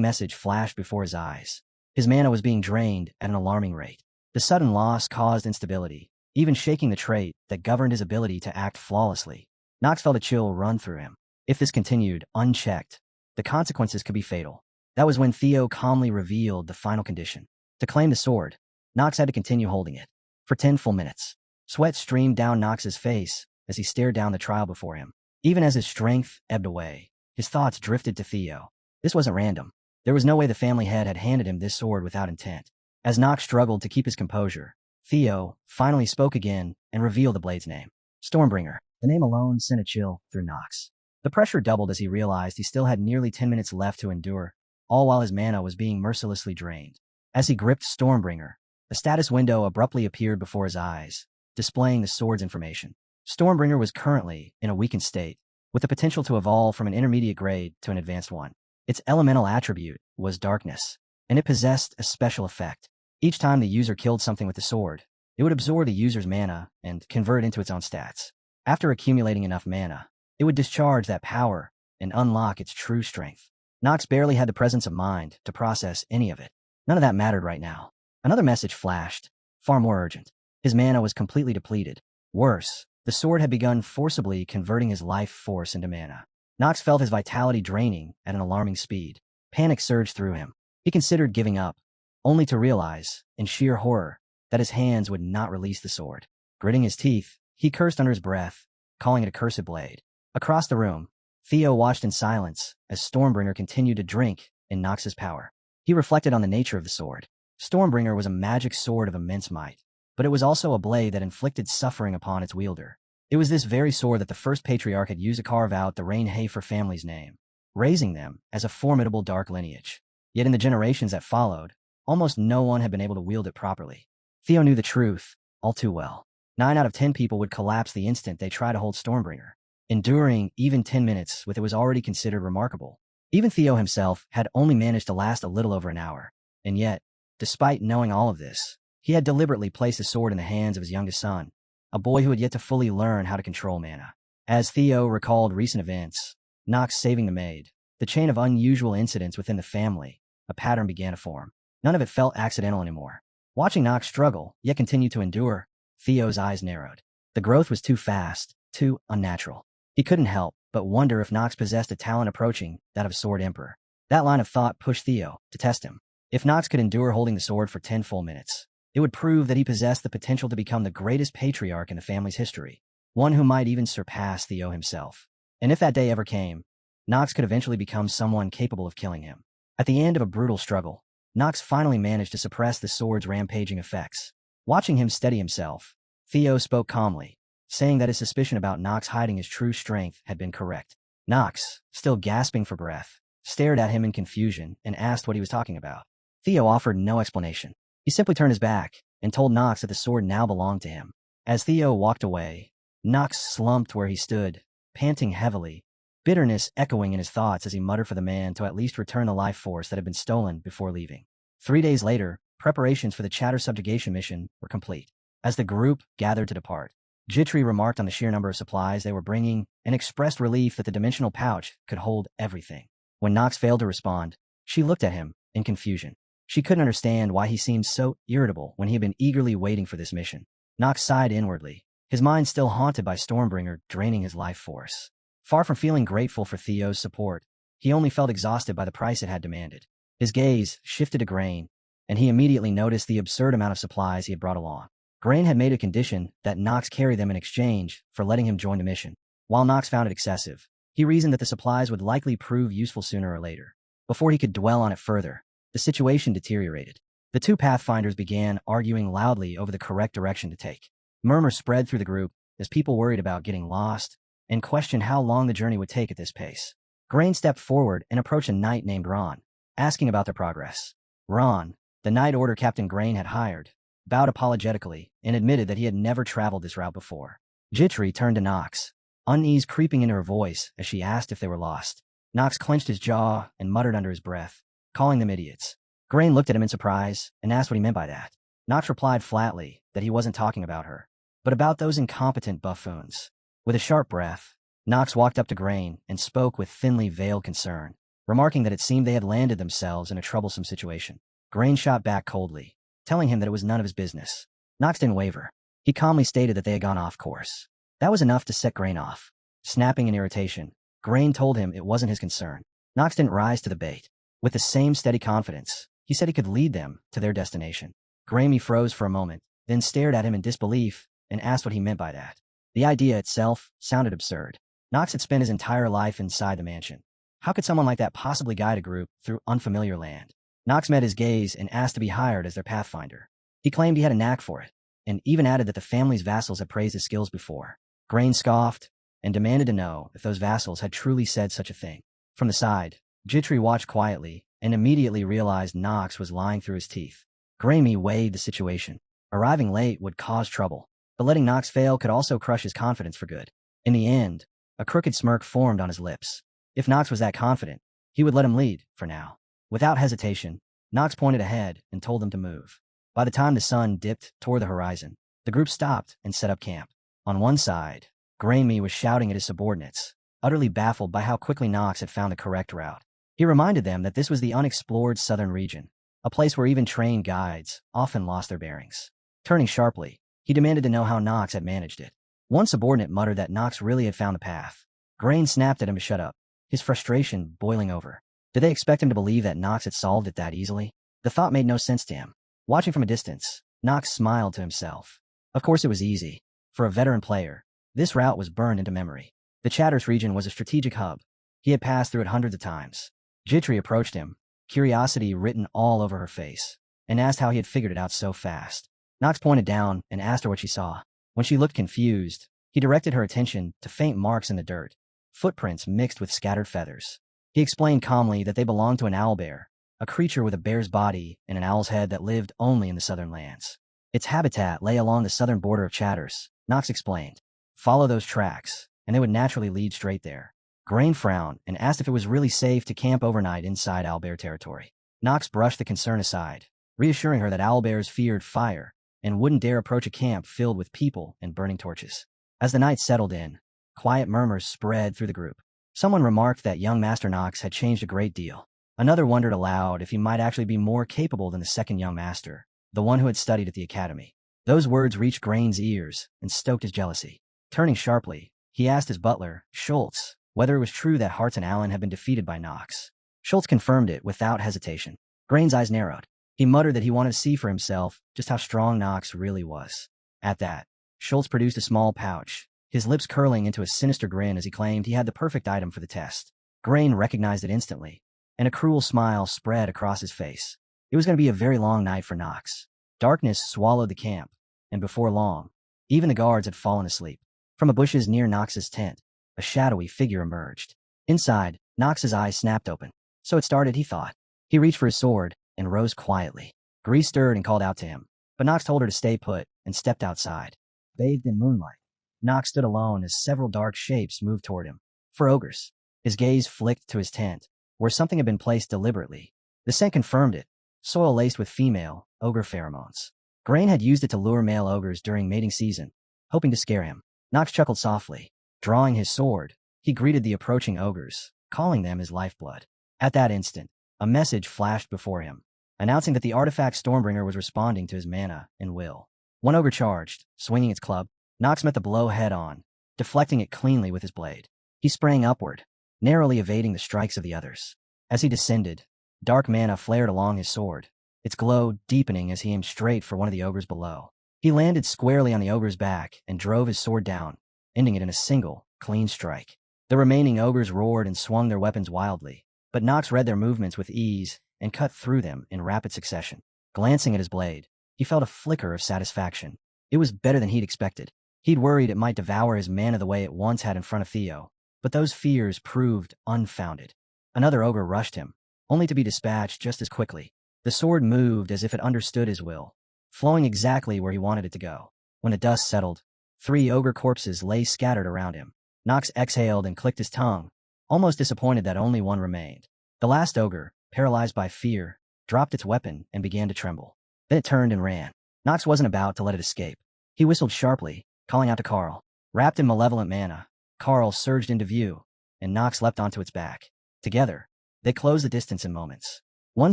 message flashed before his eyes. His mana was being drained at an alarming rate. The sudden loss caused instability, even shaking the trait that governed his ability to act flawlessly. Knox felt a chill run through him. If this continued, unchecked, the consequences could be fatal. That was when Theo calmly revealed the final condition. To claim the sword, Knox had to continue holding it. For 10 full minutes. Sweat streamed down Knox's face as he stared down the trial before him. Even as his strength ebbed away, his thoughts drifted to Theo. This wasn't random. There was no way the family head had handed him this sword without intent. As Knox struggled to keep his composure, Theo finally spoke again and revealed the blade's name. Stormbringer. The name alone sent a chill through Knox. The pressure doubled as he realized he still had nearly 10 minutes left to endure, all while his mana was being mercilessly drained. As he gripped Stormbringer, a status window abruptly appeared before his eyes, displaying the sword's information. Stormbringer was currently in a weakened state, with the potential to evolve from an intermediate grade to an advanced one. Its elemental attribute was darkness, and it possessed a special effect. Each time the user killed something with the sword, it would absorb the user's mana and convert it into its own stats. After accumulating enough mana, it would discharge that power and unlock its true strength. Knox barely had the presence of mind to process any of it. None of that mattered right now. Another message flashed, far more urgent. His mana was completely depleted. Worse, the sword had begun forcibly converting his life force into mana. Knox felt his vitality draining at an alarming speed. Panic surged through him. He considered giving up, only to realize, in sheer horror, that his hands would not release the sword. Gritting his teeth, he cursed under his breath, calling it a cursed blade. Across the room, Theo watched in silence as Stormbringer continued to drink in Knox's power. He reflected on the nature of the sword. Stormbringer was a magic sword of immense might, but it was also a blade that inflicted suffering upon its wielder. It was this very sword that the first patriarch had used to carve out the Reincarnated family's name, raising them as a formidable dark lineage. Yet in the generations that followed, almost no one had been able to wield it properly. Theo knew the truth all too well. 9 out of 10 people would collapse the instant they tried to hold Stormbringer. Enduring even 10 minutes with it was already considered remarkable. Even Theo himself had only managed to last a little over an hour. And yet, despite knowing all of this, he had deliberately placed the sword in the hands of his youngest son, a boy who had yet to fully learn how to control mana. As Theo recalled recent events, Nox saving the maid, the chain of unusual incidents within the family, a pattern began to form. None of it felt accidental anymore. Watching Nox struggle, yet continue to endure, Theo's eyes narrowed. The growth was too fast, too unnatural. He couldn't help but wonder if Nox possessed a talent approaching that of a sword emperor. That line of thought pushed Theo to test him. If Nox could endure holding the sword for 10 full minutes, it would prove that he possessed the potential to become the greatest patriarch in the family's history, one who might even surpass Theo himself. And if that day ever came, Nox could eventually become someone capable of killing him. At the end of a brutal struggle, Nox finally managed to suppress the sword's rampaging effects. Watching him steady himself, Theo spoke calmly, saying that his suspicion about Nox hiding his true strength had been correct. Nox, still gasping for breath, stared at him in confusion and asked what he was talking about. Theo offered no explanation. He simply turned his back and told Nox that the sword now belonged to him. As Theo walked away, Nox slumped where he stood, panting heavily, bitterness echoing in his thoughts as he muttered for the man to at least return the life force that had been stolen before leaving. 3 days later, preparations for the Chatter subjugation mission were complete. As the group gathered to depart, Jitri remarked on the sheer number of supplies they were bringing and expressed relief that the dimensional pouch could hold everything. When Nox failed to respond, she looked at him in confusion. She couldn't understand why he seemed so irritable when he had been eagerly waiting for this mission. Nox sighed inwardly, his mind still haunted by Stormbringer draining his life force. Far from feeling grateful for Theo's support, he only felt exhausted by the price it had demanded. His gaze shifted to Grain, and he immediately noticed the absurd amount of supplies he had brought along. Grain had made a condition that Nox carry them in exchange for letting him join the mission. While Nox found it excessive, he reasoned that the supplies would likely prove useful sooner or later. Before he could dwell on it further, the situation deteriorated. The two Pathfinders began arguing loudly over the correct direction to take. Murmurs spread through the group as people worried about getting lost and questioned how long the journey would take at this pace. Grain stepped forward and approached a knight named Ron, asking about their progress. Ron, the Knight Order Captain Grain had hired, bowed apologetically and admitted that he had never traveled this route before. Jitri turned to Nox, unease creeping into her voice as she asked if they were lost. Nox clenched his jaw and muttered under his breath, calling them idiots. Grain looked at him in surprise and asked what he meant by that. Nox replied flatly that he wasn't talking about her, but about those incompetent buffoons. With a sharp breath, Nox walked up to Grain and spoke with thinly veiled concern, remarking that it seemed they had landed themselves in a troublesome situation. Grain shot back coldly, telling him that it was none of his business. Nox didn't waver. He calmly stated that they had gone off course. That was enough to set Grain off. Snapping in irritation, Grain told him it wasn't his concern. Nox didn't rise to the bait. With the same steady confidence, he said he could lead them to their destination. Grain froze for a moment, then stared at him in disbelief and asked what he meant by that. The idea itself sounded absurd. Nox had spent his entire life inside the mansion. How could someone like that possibly guide a group through unfamiliar land? Nox met his gaze and asked to be hired as their pathfinder. He claimed he had a knack for it, and even added that the family's vassals had praised his skills before. Grain scoffed and demanded to know if those vassals had truly said such a thing. From the side, Jitri watched quietly and immediately realized Nox was lying through his teeth. Grain weighed the situation. Arriving late would cause trouble, but letting Nox fail could also crush his confidence for good. In the end, a crooked smirk formed on his lips. If Nox was that confident, he would let him lead, for now. Without hesitation, Nox pointed ahead and told them to move. By the time the sun dipped toward the horizon, the group stopped and set up camp. On one side, Grain was shouting at his subordinates, utterly baffled by how quickly Nox had found the correct route. He reminded them that this was the unexplored southern region, a place where even trained guides often lost their bearings. Turning sharply, he demanded to know how Nox had managed it. One subordinate muttered that Nox really had found the path. Grain snapped at him to shut up, his frustration boiling over. Did they expect him to believe that Nox had solved it that easily? The thought made no sense to him. Watching from a distance, Nox smiled to himself. Of course it was easy. For a veteran player, this route was burned into memory. The Chatters region was a strategic hub. He had passed through it hundreds of times. Jitri approached him, curiosity written all over her face, and asked how he had figured it out so fast. Nox pointed down and asked her what she saw. When she looked confused, He directed her attention to faint marks in the dirt, footprints mixed with scattered feathers. He explained calmly that they belonged to an owlbear, a creature with a bear's body and an owl's head that lived only in the southern lands. Its habitat lay along the southern border of Chatters, Knox explained. Follow those tracks, and they would naturally lead straight there. Grain frowned and asked if it was really safe to camp overnight inside owlbear territory. Knox brushed the concern aside, reassuring her that owlbears feared fire and wouldn't dare approach a camp filled with people and burning torches. As the night settled in, quiet murmurs spread through the group. Someone remarked that young Master Knox had changed a great deal. Another wondered aloud if he might actually be more capable than the second young master, the one who had studied at the academy. Those words reached Grain's ears and stoked his jealousy. Turning sharply, he asked his butler, Schultz, whether it was true that Hartz and Allen had been defeated by Knox. Schultz confirmed it without hesitation. Grain's eyes narrowed. He muttered that he wanted to see for himself just how strong Knox really was. At that, Schultz produced a small pouch, his lips curling into a sinister grin as he claimed he had the perfect item for the test. Grain recognized it instantly, and a cruel smile spread across his face. It was going to be a very long night for Knox. Darkness swallowed the camp, and before long, even the guards had fallen asleep. From the bushes near Knox's tent, a shadowy figure emerged. Inside, Knox's eyes snapped open. So it started, he thought. He reached for his sword and rose quietly. Grease stirred and called out to him, but Knox told her to stay put and stepped outside. Bathed in moonlight, Knox stood alone as several dark shapes moved toward him. 4 ogres. His gaze flicked to his tent, where something had been placed deliberately. The scent confirmed it, soil laced with female ogre pheromones. Grain had used it to lure male ogres during mating season, hoping to scare him. Knox chuckled softly. Drawing his sword, he greeted the approaching ogres, calling them his lifeblood. At that instant, a message flashed before him, announcing that the artifact Stormbringer was responding to his mana and will. One ogre charged, swinging its club. Knox met the blow head-on, deflecting it cleanly with his blade. He sprang upward, narrowly evading the strikes of the others. As he descended, dark mana flared along his sword, its glow deepening as he aimed straight for one of the ogres below. He landed squarely on the ogre's back and drove his sword down, ending it in a single, clean strike. The remaining ogres roared and swung their weapons wildly, but Knox read their movements with ease and cut through them in rapid succession. Glancing at his blade, he felt a flicker of satisfaction. It was better than he'd expected. He'd worried it might devour his mana the way it once had in front of Theo, but those fears proved unfounded. Another ogre rushed him, only to be dispatched just as quickly. The sword moved as if it understood his will, flowing exactly where he wanted it to go. When the dust settled, 3 ogre corpses lay scattered around him. Knox exhaled and clicked his tongue, almost disappointed that only one remained. The last ogre, paralyzed by fear, dropped its weapon and began to tremble. Then it turned and ran. Knox wasn't about to let it escape. He whistled sharply, calling out to Carl. Wrapped in malevolent mana, Carl surged into view, and Knox leapt onto its back. Together, they closed the distance in moments. One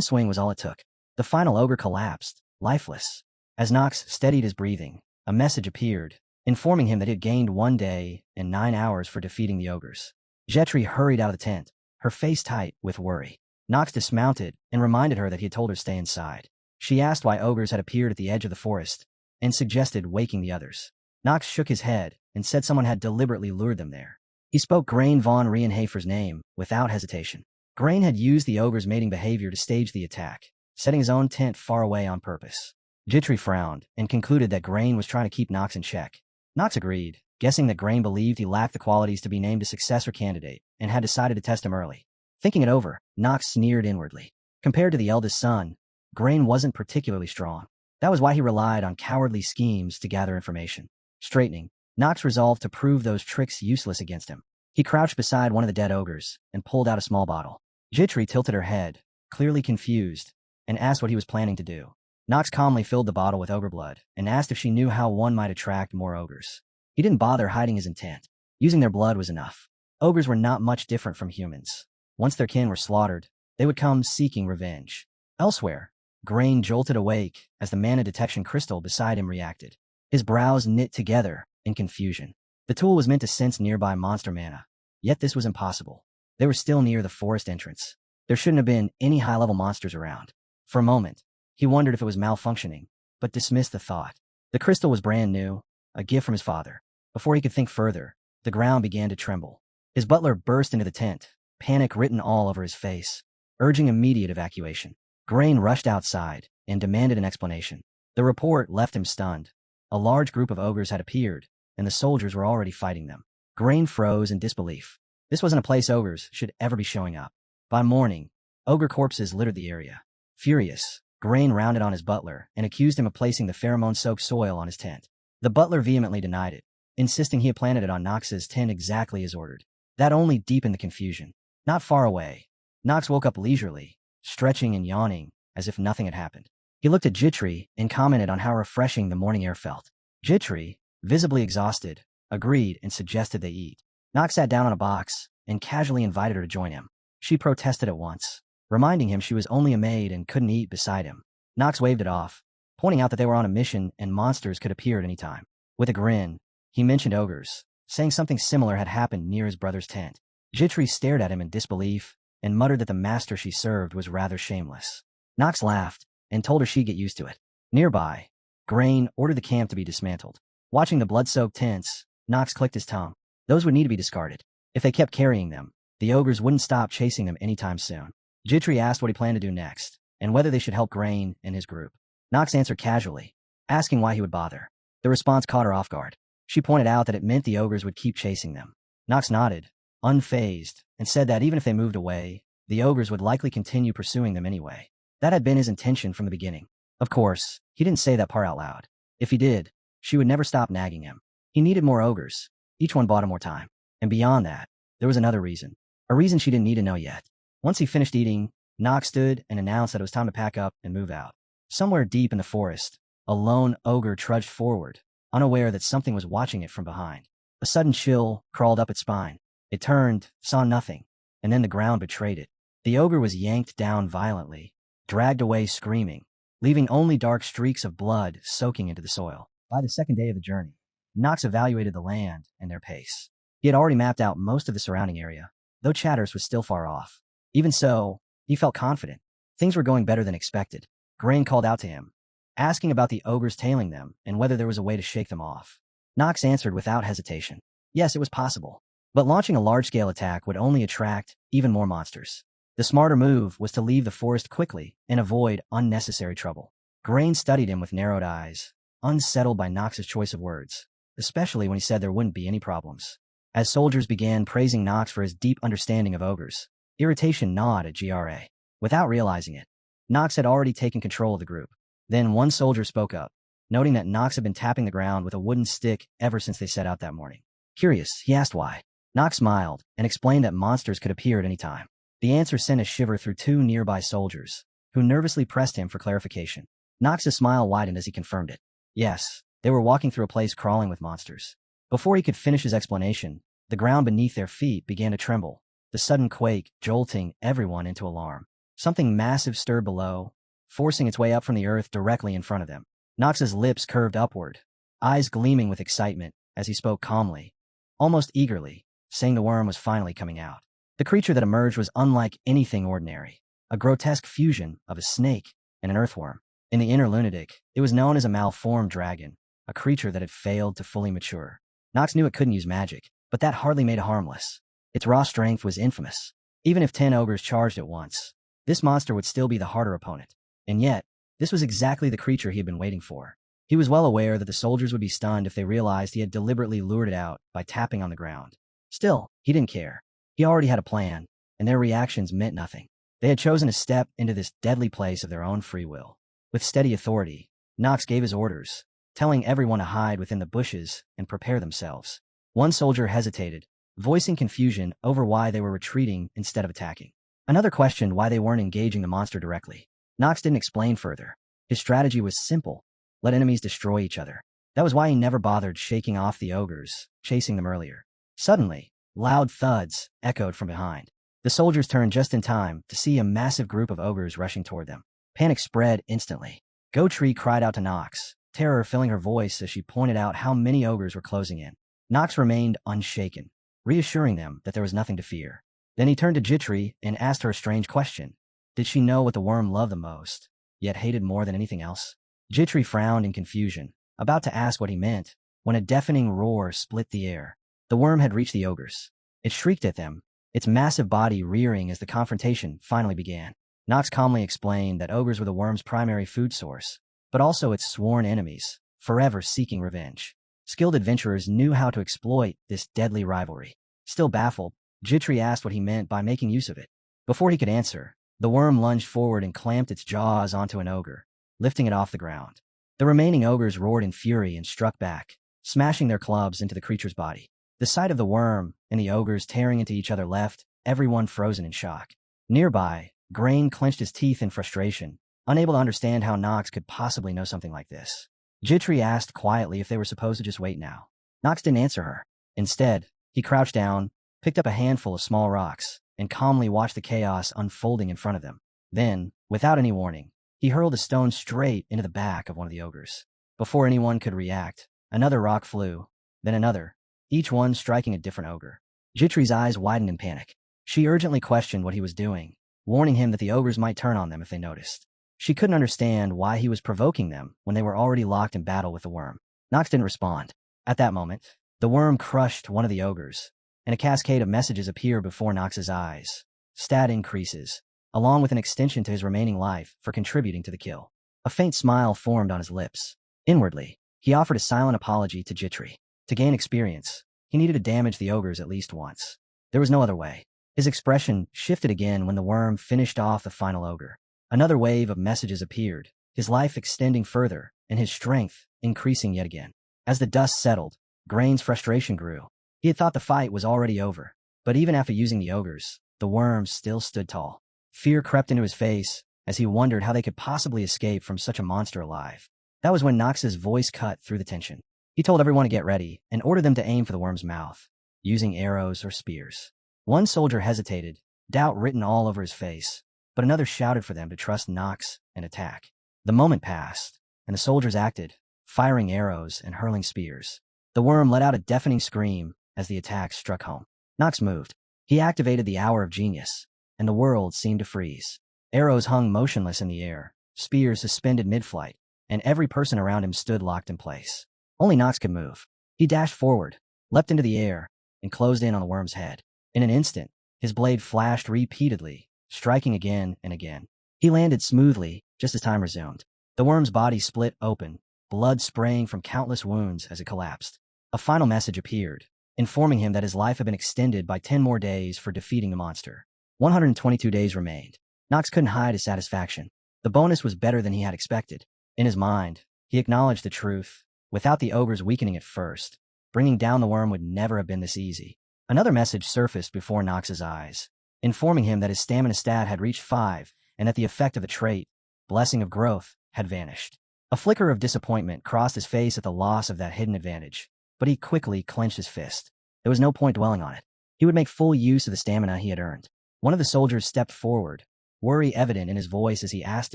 swing was all it took. The final ogre collapsed, lifeless. As Knox steadied his breathing, a message appeared, informing him that he had gained 1 day and 9 hours for defeating the ogres. Jetri hurried out of the tent, her face tight with worry. Knox dismounted and reminded her that he had told her to stay inside. She asked why ogres had appeared at the edge of the forest and suggested waking the others. Knox shook his head and said someone had deliberately lured them there. He spoke Grain von Rienhafer's name without hesitation. Grain had used the ogre's mating behavior to stage the attack, setting his own tent far away on purpose. Jitri frowned and concluded that Grain was trying to keep Knox in check. Knox agreed, guessing that Grain believed he lacked the qualities to be named a successor candidate and had decided to test him early. Thinking it over, Knox sneered inwardly. Compared to the eldest son, Grain wasn't particularly strong. That was why he relied on cowardly schemes to gather information. Straightening, Knox resolved to prove those tricks useless against him. He crouched beside one of the dead ogres and pulled out a small bottle. Jitri tilted her head, clearly confused, and asked what he was planning to do. Knox calmly filled the bottle with ogre blood and asked if she knew how one might attract more ogres. He didn't bother hiding his intent. Using their blood was enough. Ogres were not much different from humans. Once their kin were slaughtered, they would come seeking revenge. Elsewhere, Grain jolted awake as the mana detection crystal beside him reacted. His brows knit together in confusion. The tool was meant to sense nearby monster mana, yet this was impossible. They were still near the forest entrance. There shouldn't have been any high-level monsters around. For a moment, he wondered if it was malfunctioning, but dismissed the thought. The crystal was brand new, a gift from his father. Before he could think further, the ground began to tremble. His butler burst into the tent, panic written all over his face, urging immediate evacuation. Grain rushed outside and demanded an explanation. The report left him stunned. A large group of ogres had appeared, and the soldiers were already fighting them. Grain froze in disbelief. This wasn't a place ogres should ever be showing up. By morning, ogre corpses littered the area. Furious, Grain rounded on his butler and accused him of placing the pheromone-soaked soil on his tent. The butler vehemently denied it, insisting he had planted it on Nox's tent exactly as ordered. That only deepened the confusion. Not far away, Nox woke up leisurely, stretching and yawning as if nothing had happened. He looked at Jitri and commented on how refreshing the morning air felt. Jitri, visibly exhausted, agreed and suggested they eat. Nox sat down on a box and casually invited her to join him. She protested at once, reminding him she was only a maid and couldn't eat beside him. Nox waved it off, pointing out that they were on a mission and monsters could appear at any time. With a grin, he mentioned ogres, saying something similar had happened near his brother's tent. Jitri stared at him in disbelief and muttered that the master she served was rather shameless. Nox laughed and told her she'd get used to it. Nearby, Grain ordered the camp to be dismantled. Watching the blood-soaked tents, Nox clicked his tongue. Those would need to be discarded. If they kept carrying them, the ogres wouldn't stop chasing them anytime soon. Jitri asked what he planned to do next, and whether they should help Grain and his group. Nox answered casually, asking why he would bother. The response caught her off guard. She pointed out that it meant the ogres would keep chasing them. Nox nodded, unfazed, and said that even if they moved away, the ogres would likely continue pursuing them anyway. That had been his intention from the beginning. Of course, he didn't say that part out loud. If he did, she would never stop nagging him. He needed more ogres. Each one bought him more time. And beyond that, there was another reason. A reason she didn't need to know yet. Once he finished eating, Nox stood and announced that it was time to pack up and move out. Somewhere deep in the forest, a lone ogre trudged forward, unaware that something was watching it from behind. A sudden chill crawled up its spine. It turned, saw nothing, and then the ground betrayed it. The ogre was yanked down violently, dragged away screaming, leaving only dark streaks of blood soaking into the soil. By the second day of the journey, Nox evaluated the land and their pace. He had already mapped out most of the surrounding area, though Chatters was still far off. Even so, he felt confident. Things were going better than expected. Grain called out to him, asking about the ogres tailing them and whether there was a way to shake them off. Nox answered without hesitation. Yes, it was possible. But launching a large-scale attack would only attract even more monsters. The smarter move was to leave the forest quickly and avoid unnecessary trouble. Grain studied him with narrowed eyes, unsettled by Nox's choice of words, especially when he said there wouldn't be any problems. As soldiers began praising Nox for his deep understanding of ogres, irritation gnawed at GRA. Without realizing it, Nox had already taken control of the group. Then one soldier spoke up, noting that Nox had been tapping the ground with a wooden stick ever since they set out that morning. Curious, he asked why. Nox smiled and explained that monsters could appear at any time. The answer sent a shiver through two nearby soldiers, who nervously pressed him for clarification. Nox's smile widened as he confirmed it. Yes, they were walking through a place crawling with monsters. Before he could finish his explanation, the ground beneath their feet began to tremble, the sudden quake jolting everyone into alarm. Something massive stirred below, forcing its way up from the earth directly in front of them. Nox's lips curved upward, eyes gleaming with excitement as he spoke calmly, almost eagerly, saying the worm was finally coming out. The creature that emerged was unlike anything ordinary, a grotesque fusion of a snake and an earthworm. In the inner lunatic, it was known as a malformed dragon, a creature that had failed to fully mature. Nox knew it couldn't use magic, but that hardly made it harmless. Its raw strength was infamous. Even if 10 ogres charged at once, this monster would still be the harder opponent. And yet, this was exactly the creature he had been waiting for. He was well aware that the soldiers would be stunned if they realized he had deliberately lured it out by tapping on the ground. Still, he didn't care. He already had a plan, and their reactions meant nothing. They had chosen to step into this deadly place of their own free will. With steady authority, Nox gave his orders, telling everyone to hide within the bushes and prepare themselves. One soldier hesitated, voicing confusion over why they were retreating instead of attacking. Another questioned why they weren't engaging the monster directly. Nox didn't explain further. His strategy was simple: let enemies destroy each other. That was why he never bothered shaking off the ogres, chasing them earlier. Suddenly, loud thuds echoed from behind. The soldiers turned just in time to see a massive group of ogres rushing toward them. Panic spread instantly. Go-Tree cried out to Nox, terror filling her voice as she pointed out how many ogres were closing in. Nox remained unshaken, reassuring them that there was nothing to fear. Then he turned to Jitri and asked her a strange question. Did she know what the worm loved the most, yet hated more than anything else? Jitri frowned in confusion, about to ask what he meant, when a deafening roar split the air. The worm had reached the ogres. It shrieked at them, its massive body rearing as the confrontation finally began. Nox calmly explained that ogres were the worm's primary food source, but also its sworn enemies, forever seeking revenge. Skilled adventurers knew how to exploit this deadly rivalry. Still baffled, Jitri asked what he meant by making use of it. Before he could answer, the worm lunged forward and clamped its jaws onto an ogre, lifting it off the ground. The remaining ogres roared in fury and struck back, smashing their clubs into the creature's body. The sight of the worm and the ogres tearing into each other left everyone frozen in shock. Nearby, Grain clenched his teeth in frustration, unable to understand how Nox could possibly know something like this. Jitri asked quietly if they were supposed to just wait now. Nox didn't answer her. Instead, he crouched down, picked up a handful of small rocks, and calmly watched the chaos unfolding in front of them. Then, without any warning, he hurled a stone straight into the back of one of the ogres. Before anyone could react, another rock flew, then another, each one striking a different ogre. Jitri's eyes widened in panic. She urgently questioned what he was doing, warning him that the ogres might turn on them if they noticed. She couldn't understand why he was provoking them when they were already locked in battle with the worm. Nox didn't respond. At that moment, the worm crushed one of the ogres, and a cascade of messages appeared before Nox's eyes. Stat increases, along with an extension to his remaining life for contributing to the kill. A faint smile formed on his lips. Inwardly, he offered a silent apology to Jitri. To gain experience, he needed to damage the ogres at least once. There was no other way. His expression shifted again when the worm finished off the final ogre. Another wave of messages appeared, his life extending further and his strength increasing yet again. As the dust settled, Grain's frustration grew. He had thought the fight was already over, but even after using the ogres, the worm still stood tall. Fear crept into his face as he wondered how they could possibly escape from such a monster alive. That was when Nox's voice cut through the tension. He told everyone to get ready and ordered them to aim for the worm's mouth, using arrows or spears. One soldier hesitated, doubt written all over his face, but another shouted for them to trust Nox and attack. The moment passed, and the soldiers acted, firing arrows and hurling spears. The worm let out a deafening scream as the attack struck home. Nox moved. He activated the Hour of Genius, and the world seemed to freeze. Arrows hung motionless in the air, spears suspended mid-flight, and every person around him stood locked in place. Only Nox could move. He dashed forward, leapt into the air, and closed in on the worm's head. In an instant, his blade flashed repeatedly, striking again and again. He landed smoothly, just as time resumed. The worm's body split open, blood spraying from countless wounds as it collapsed. A final message appeared, informing him that his life had been extended by 10 more days for defeating the monster. 122 days remained. Nox couldn't hide his satisfaction. The bonus was better than he had expected. In his mind, he acknowledged the truth. Without the ogres weakening at first, bringing down the worm would never have been this easy. Another message surfaced before Nox's eyes, informing him that his stamina stat had reached 5 and that the effect of the trait, Blessing of Growth, had vanished. A flicker of disappointment crossed his face at the loss of that hidden advantage, but he quickly clenched his fist. There was no point dwelling on it. He would make full use of the stamina he had earned. One of the soldiers stepped forward, worry evident in his voice as he asked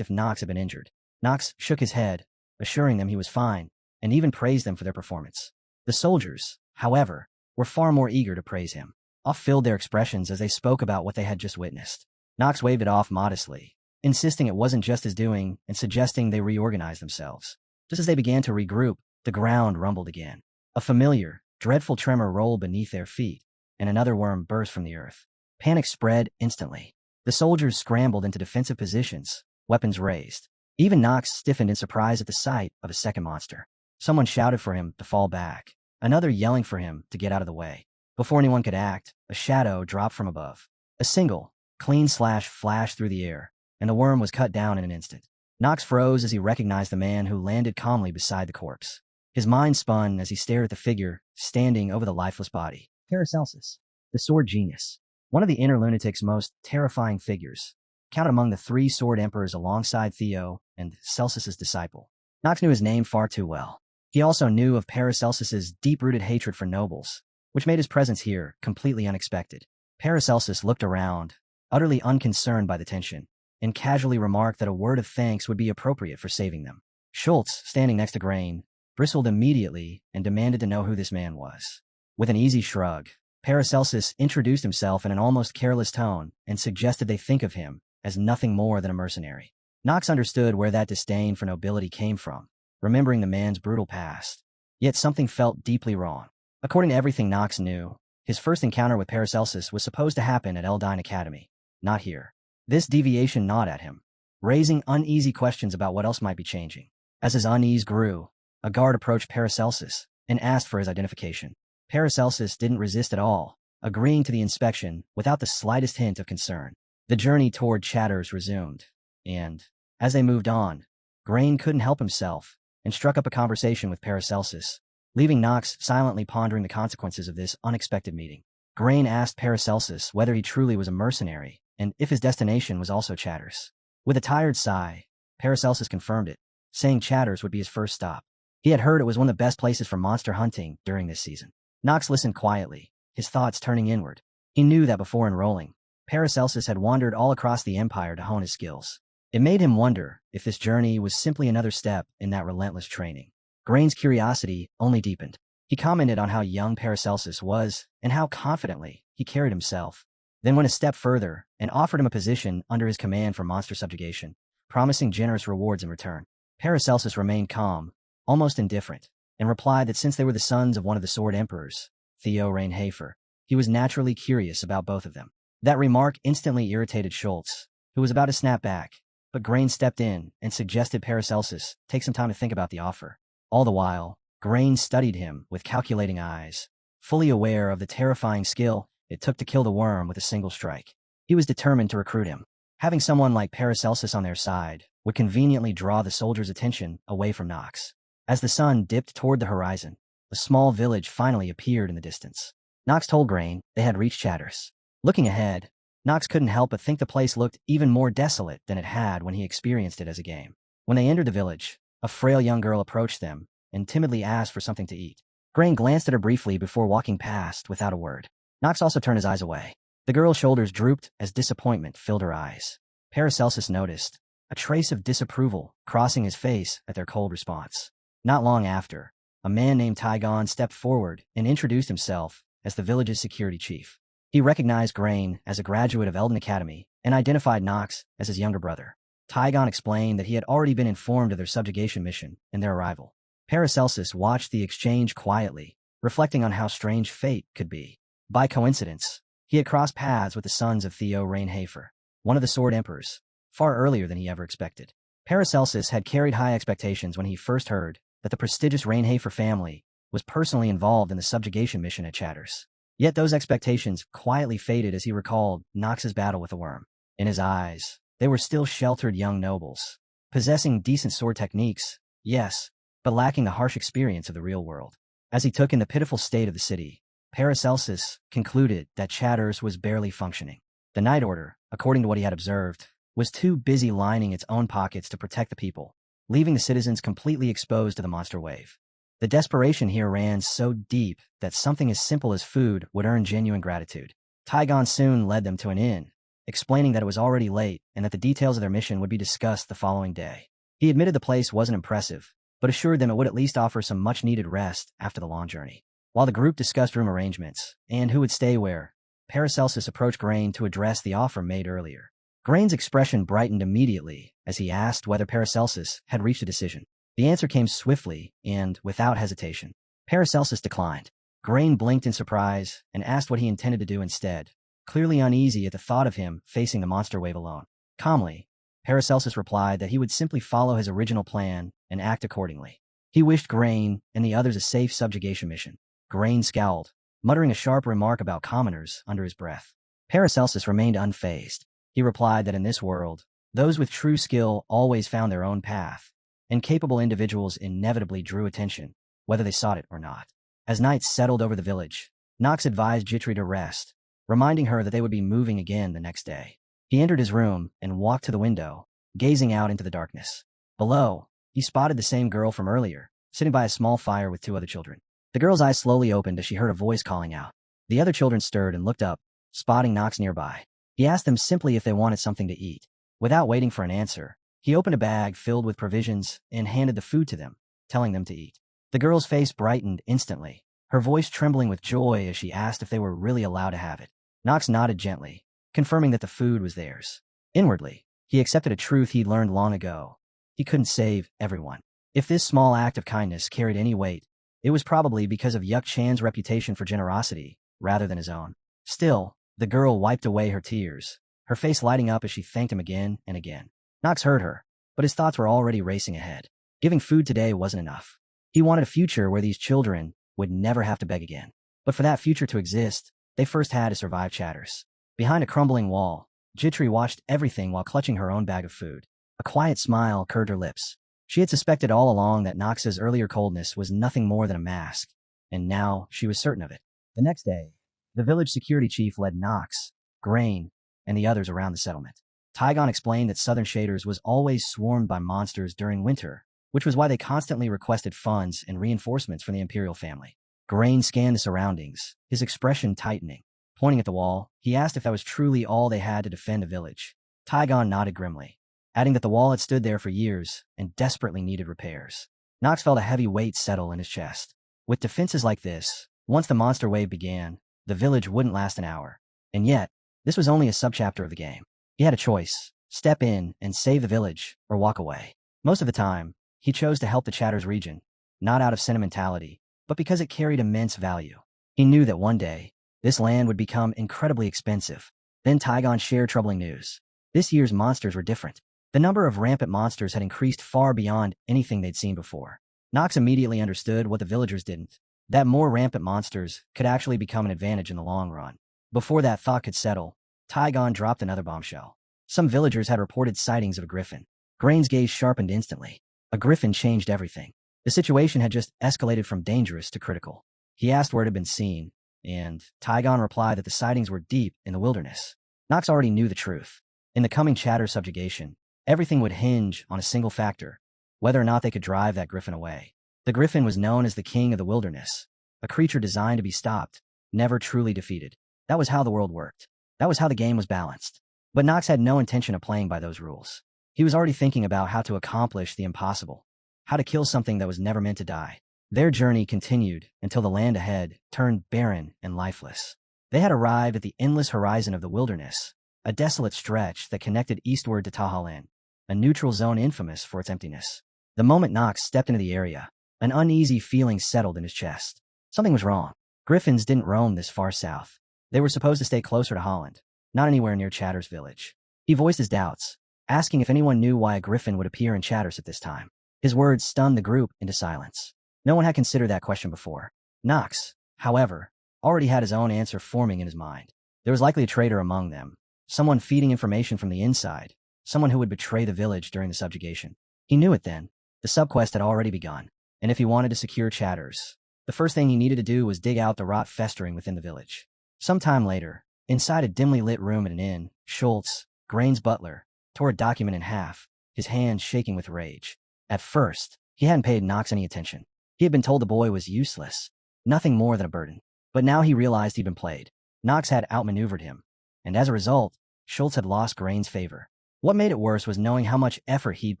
if Nox had been injured. Nox shook his head, assuring them he was fine, and even praised them for their performance. The soldiers, however, were far more eager to praise him. Awe filled their expressions as they spoke about what they had just witnessed. Nox waved it off modestly, insisting it wasn't just his doing and suggesting they reorganize themselves. Just as they began to regroup, the ground rumbled again. A familiar, dreadful tremor rolled beneath their feet, and another worm burst from the earth. Panic spread instantly. The soldiers scrambled into defensive positions, weapons raised. Even Nox stiffened in surprise at the sight of a second monster. Someone shouted for him to fall back, another yelling for him to get out of the way. Before anyone could act, a shadow dropped from above. A single, clean slash flashed through the air, and the worm was cut down in an instant. Nox froze as he recognized the man who landed calmly beside the corpse. His mind spun as he stared at the figure standing over the lifeless body. Paracelsus, the sword genius, one of the inner lunatic's most terrifying figures, counted among the 3 sword emperors alongside Theo and Celsus's disciple. Nox knew his name far too well. He also knew of Paracelsus's deep-rooted hatred for nobles, which made his presence here completely unexpected. Paracelsus looked around, utterly unconcerned by the tension, and casually remarked that a word of thanks would be appropriate for saving them. Schultz, standing next to Grain, bristled immediately and demanded to know who this man was. With an easy shrug, Paracelsus introduced himself in an almost careless tone and suggested they think of him as nothing more than a mercenary. Nox understood where that disdain for nobility came from, remembering the man's brutal past. Yet something felt deeply wrong. According to everything Nox knew, his first encounter with Paracelsus was supposed to happen at Eldine Academy, not here. This deviation gnawed at him, raising uneasy questions about what else might be changing. As his unease grew, a guard approached Paracelsus, and asked for his identification. Paracelsus didn't resist at all, agreeing to the inspection without the slightest hint of concern. The journey toward Chatters resumed, and, as they moved on, Grain couldn't help himself and struck up a conversation with Paracelsus, leaving Knox silently pondering the consequences of this unexpected meeting. Grain asked Paracelsus whether he truly was a mercenary and if his destination was also Chatters. With a tired sigh, Paracelsus confirmed it, saying Chatters would be his first stop. He had heard it was one of the best places for monster hunting during this season. Knox listened quietly, his thoughts turning inward. He knew that before enrolling, Paracelsus had wandered all across the empire to hone his skills. It made him wonder if this journey was simply another step in that relentless training. Grain's curiosity only deepened. He commented on how young Paracelsus was and how confidently he carried himself, then went a step further and offered him a position under his command for monster subjugation, promising generous rewards in return. Paracelsus remained calm, almost indifferent, and replied that since they were the sons of one of the Sword Emperors, Theo Reinhafer, he was naturally curious about both of them. That remark instantly irritated Schultz, who was about to snap back, but Grain stepped in and suggested Paracelsus take some time to think about the offer. All the while, Grain studied him with calculating eyes, fully aware of the terrifying skill it took to kill the worm with a single strike. He was determined to recruit him. Having someone like Paracelsus on their side would conveniently draw the soldiers' attention away from Knox. As the sun dipped toward the horizon, a small village finally appeared in the distance. Knox told Grain they had reached Chatters. Looking ahead, Knox couldn't help but think the place looked even more desolate than it had when he experienced it as a game. When they entered the village, a frail young girl approached them and timidly asked for something to eat. Grain glanced at her briefly before walking past without a word. Knox also turned his eyes away. The girl's shoulders drooped as disappointment filled her eyes. Paracelsus noticed a trace of disapproval crossing his face at their cold response. Not long after, a man named Tygon stepped forward and introduced himself as the village's security chief. He recognized Grain as a graduate of Eldon Academy and identified Knox as his younger brother. Tygon explained that he had already been informed of their subjugation mission and their arrival. Paracelsus watched the exchange quietly, reflecting on how strange fate could be. By coincidence, he had crossed paths with the sons of Theo Reinhafer, one of the Sword Emperors, far earlier than he ever expected. Paracelsus had carried high expectations when he first heard that the prestigious Reinhafer family was personally involved in the subjugation mission at Chatters. Yet those expectations quietly faded as he recalled Knox's battle with the worm. In his eyes, they were still sheltered young nobles, possessing decent sword techniques, yes, but lacking the harsh experience of the real world. As he took in the pitiful state of the city, Paracelsus concluded that Chatters was barely functioning. The Night Order, according to what he had observed, was too busy lining its own pockets to protect the people, leaving the citizens completely exposed to the monster wave. The desperation here ran so deep that something as simple as food would earn genuine gratitude. Tygon soon led them to an inn, explaining that it was already late and that the details of their mission would be discussed the following day. He admitted the place wasn't impressive, but assured them it would at least offer some much-needed rest after the long journey. While the group discussed room arrangements and who would stay where, Paracelsus approached Grain to address the offer made earlier. Grain's expression brightened immediately as he asked whether Paracelsus had reached a decision. The answer came swiftly and without hesitation. Paracelsus declined. Grain blinked in surprise and asked what he intended to do instead, clearly uneasy at the thought of him facing the monster wave alone. Calmly, Paracelsus replied that he would simply follow his original plan and act accordingly. He wished Grain and the others a safe subjugation mission. Grain scowled, muttering a sharp remark about commoners under his breath. Paracelsus remained unfazed. He replied that in this world, those with true skill always found their own path, and capable individuals inevitably drew attention, whether they sought it or not. As night settled over the village, Knox advised Jitri to rest, reminding her that they would be moving again the next day. He entered his room and walked to the window, gazing out into the darkness. Below, he spotted the same girl from earlier, sitting by a small fire with two other children. The girl's eyes slowly opened as she heard a voice calling out. The other children stirred and looked up, spotting Knox nearby. He asked them simply if they wanted something to eat. Without waiting for an answer, he opened a bag filled with provisions and handed the food to them, telling them to eat. The girl's face brightened instantly, her voice trembling with joy as she asked if they were really allowed to have it. Knox nodded gently, confirming that the food was theirs. Inwardly, he accepted a truth he'd learned long ago. He couldn't save everyone. If this small act of kindness carried any weight, it was probably because of Yuk Chan's reputation for generosity, rather than his own. Still, the girl wiped away her tears, her face lighting up as she thanked him again and again. Knox heard her, but his thoughts were already racing ahead. Giving food today wasn't enough. He wanted a future where these children would never have to beg again. But for that future to exist, they first had to survive Chatters. Behind a crumbling wall, Jitri watched everything while clutching her own bag of food. A quiet smile curved her lips. She had suspected all along that Nox's earlier coldness was nothing more than a mask, and now she was certain of it. The next day, the village security chief led Nox, Grain, and the others around the settlement. Tygon explained that Southern Shaders was always swarmed by monsters during winter, which was why they constantly requested funds and reinforcements from the Imperial family. Grain scanned the surroundings, his expression tightening. Pointing at the wall, he asked if that was truly all they had to defend the village. Tygon nodded grimly, adding that the wall had stood there for years and desperately needed repairs. Nox felt a heavy weight settle in his chest. With defenses like this, once the monster wave began, the village wouldn't last an hour. And yet, this was only a subchapter of the game. He had a choice: step in and save the village, or walk away. Most of the time, he chose to help the Chatters region, not out of sentimentality, but because it carried immense value. He knew that one day, this land would become incredibly expensive. Then Tygon shared troubling news. This year's monsters were different. The number of rampant monsters had increased far beyond anything they'd seen before. Nox immediately understood what the villagers didn't: that more rampant monsters could actually become an advantage in the long run. Before that thought could settle, Tygon dropped another bombshell. Some villagers had reported sightings of a griffin. Grain's gaze sharpened instantly. A griffin changed everything. The situation had just escalated from dangerous to critical. He asked where it had been seen, and Tygon replied that the sightings were deep in the wilderness. Nox already knew the truth. In the coming Chatter subjugation, everything would hinge on a single factor: whether or not they could drive that griffin away. The griffin was known as the king of the wilderness, a creature designed to be stopped, never truly defeated. That was how the world worked. That was how the game was balanced. But Nox had no intention of playing by those rules. He was already thinking about how to accomplish the impossible, how to kill something that was never meant to die. Their journey continued until the land ahead turned barren and lifeless. They had arrived at the endless horizon of the wilderness, a desolate stretch that connected eastward to Tahalin, a neutral zone infamous for its emptiness. The moment Nox stepped into the area, an uneasy feeling settled in his chest. Something was wrong. Griffins didn't roam this far south. They were supposed to stay closer to Holland, not anywhere near Chatter's village. He voiced his doubts, asking if anyone knew why a griffin would appear in Chatters at this time. His words stunned the group into silence. No one had considered that question before. Nox, however, already had his own answer forming in his mind. There was likely a traitor among them, someone feeding information from the inside, someone who would betray the village during the subjugation. He knew it then. The subquest had already begun, and if he wanted to secure Chatters, the first thing he needed to do was dig out the rot festering within the village. Some time later, inside a dimly lit room at an inn, Schultz, Grain's butler, tore a document in half, his hands shaking with rage. At first, he hadn't paid Nox any attention. He had been told the boy was useless, nothing more than a burden. But now he realized he'd been played. Nox had outmaneuvered him, and as a result, Schultz had lost Grain's favor. What made it worse was knowing how much effort he'd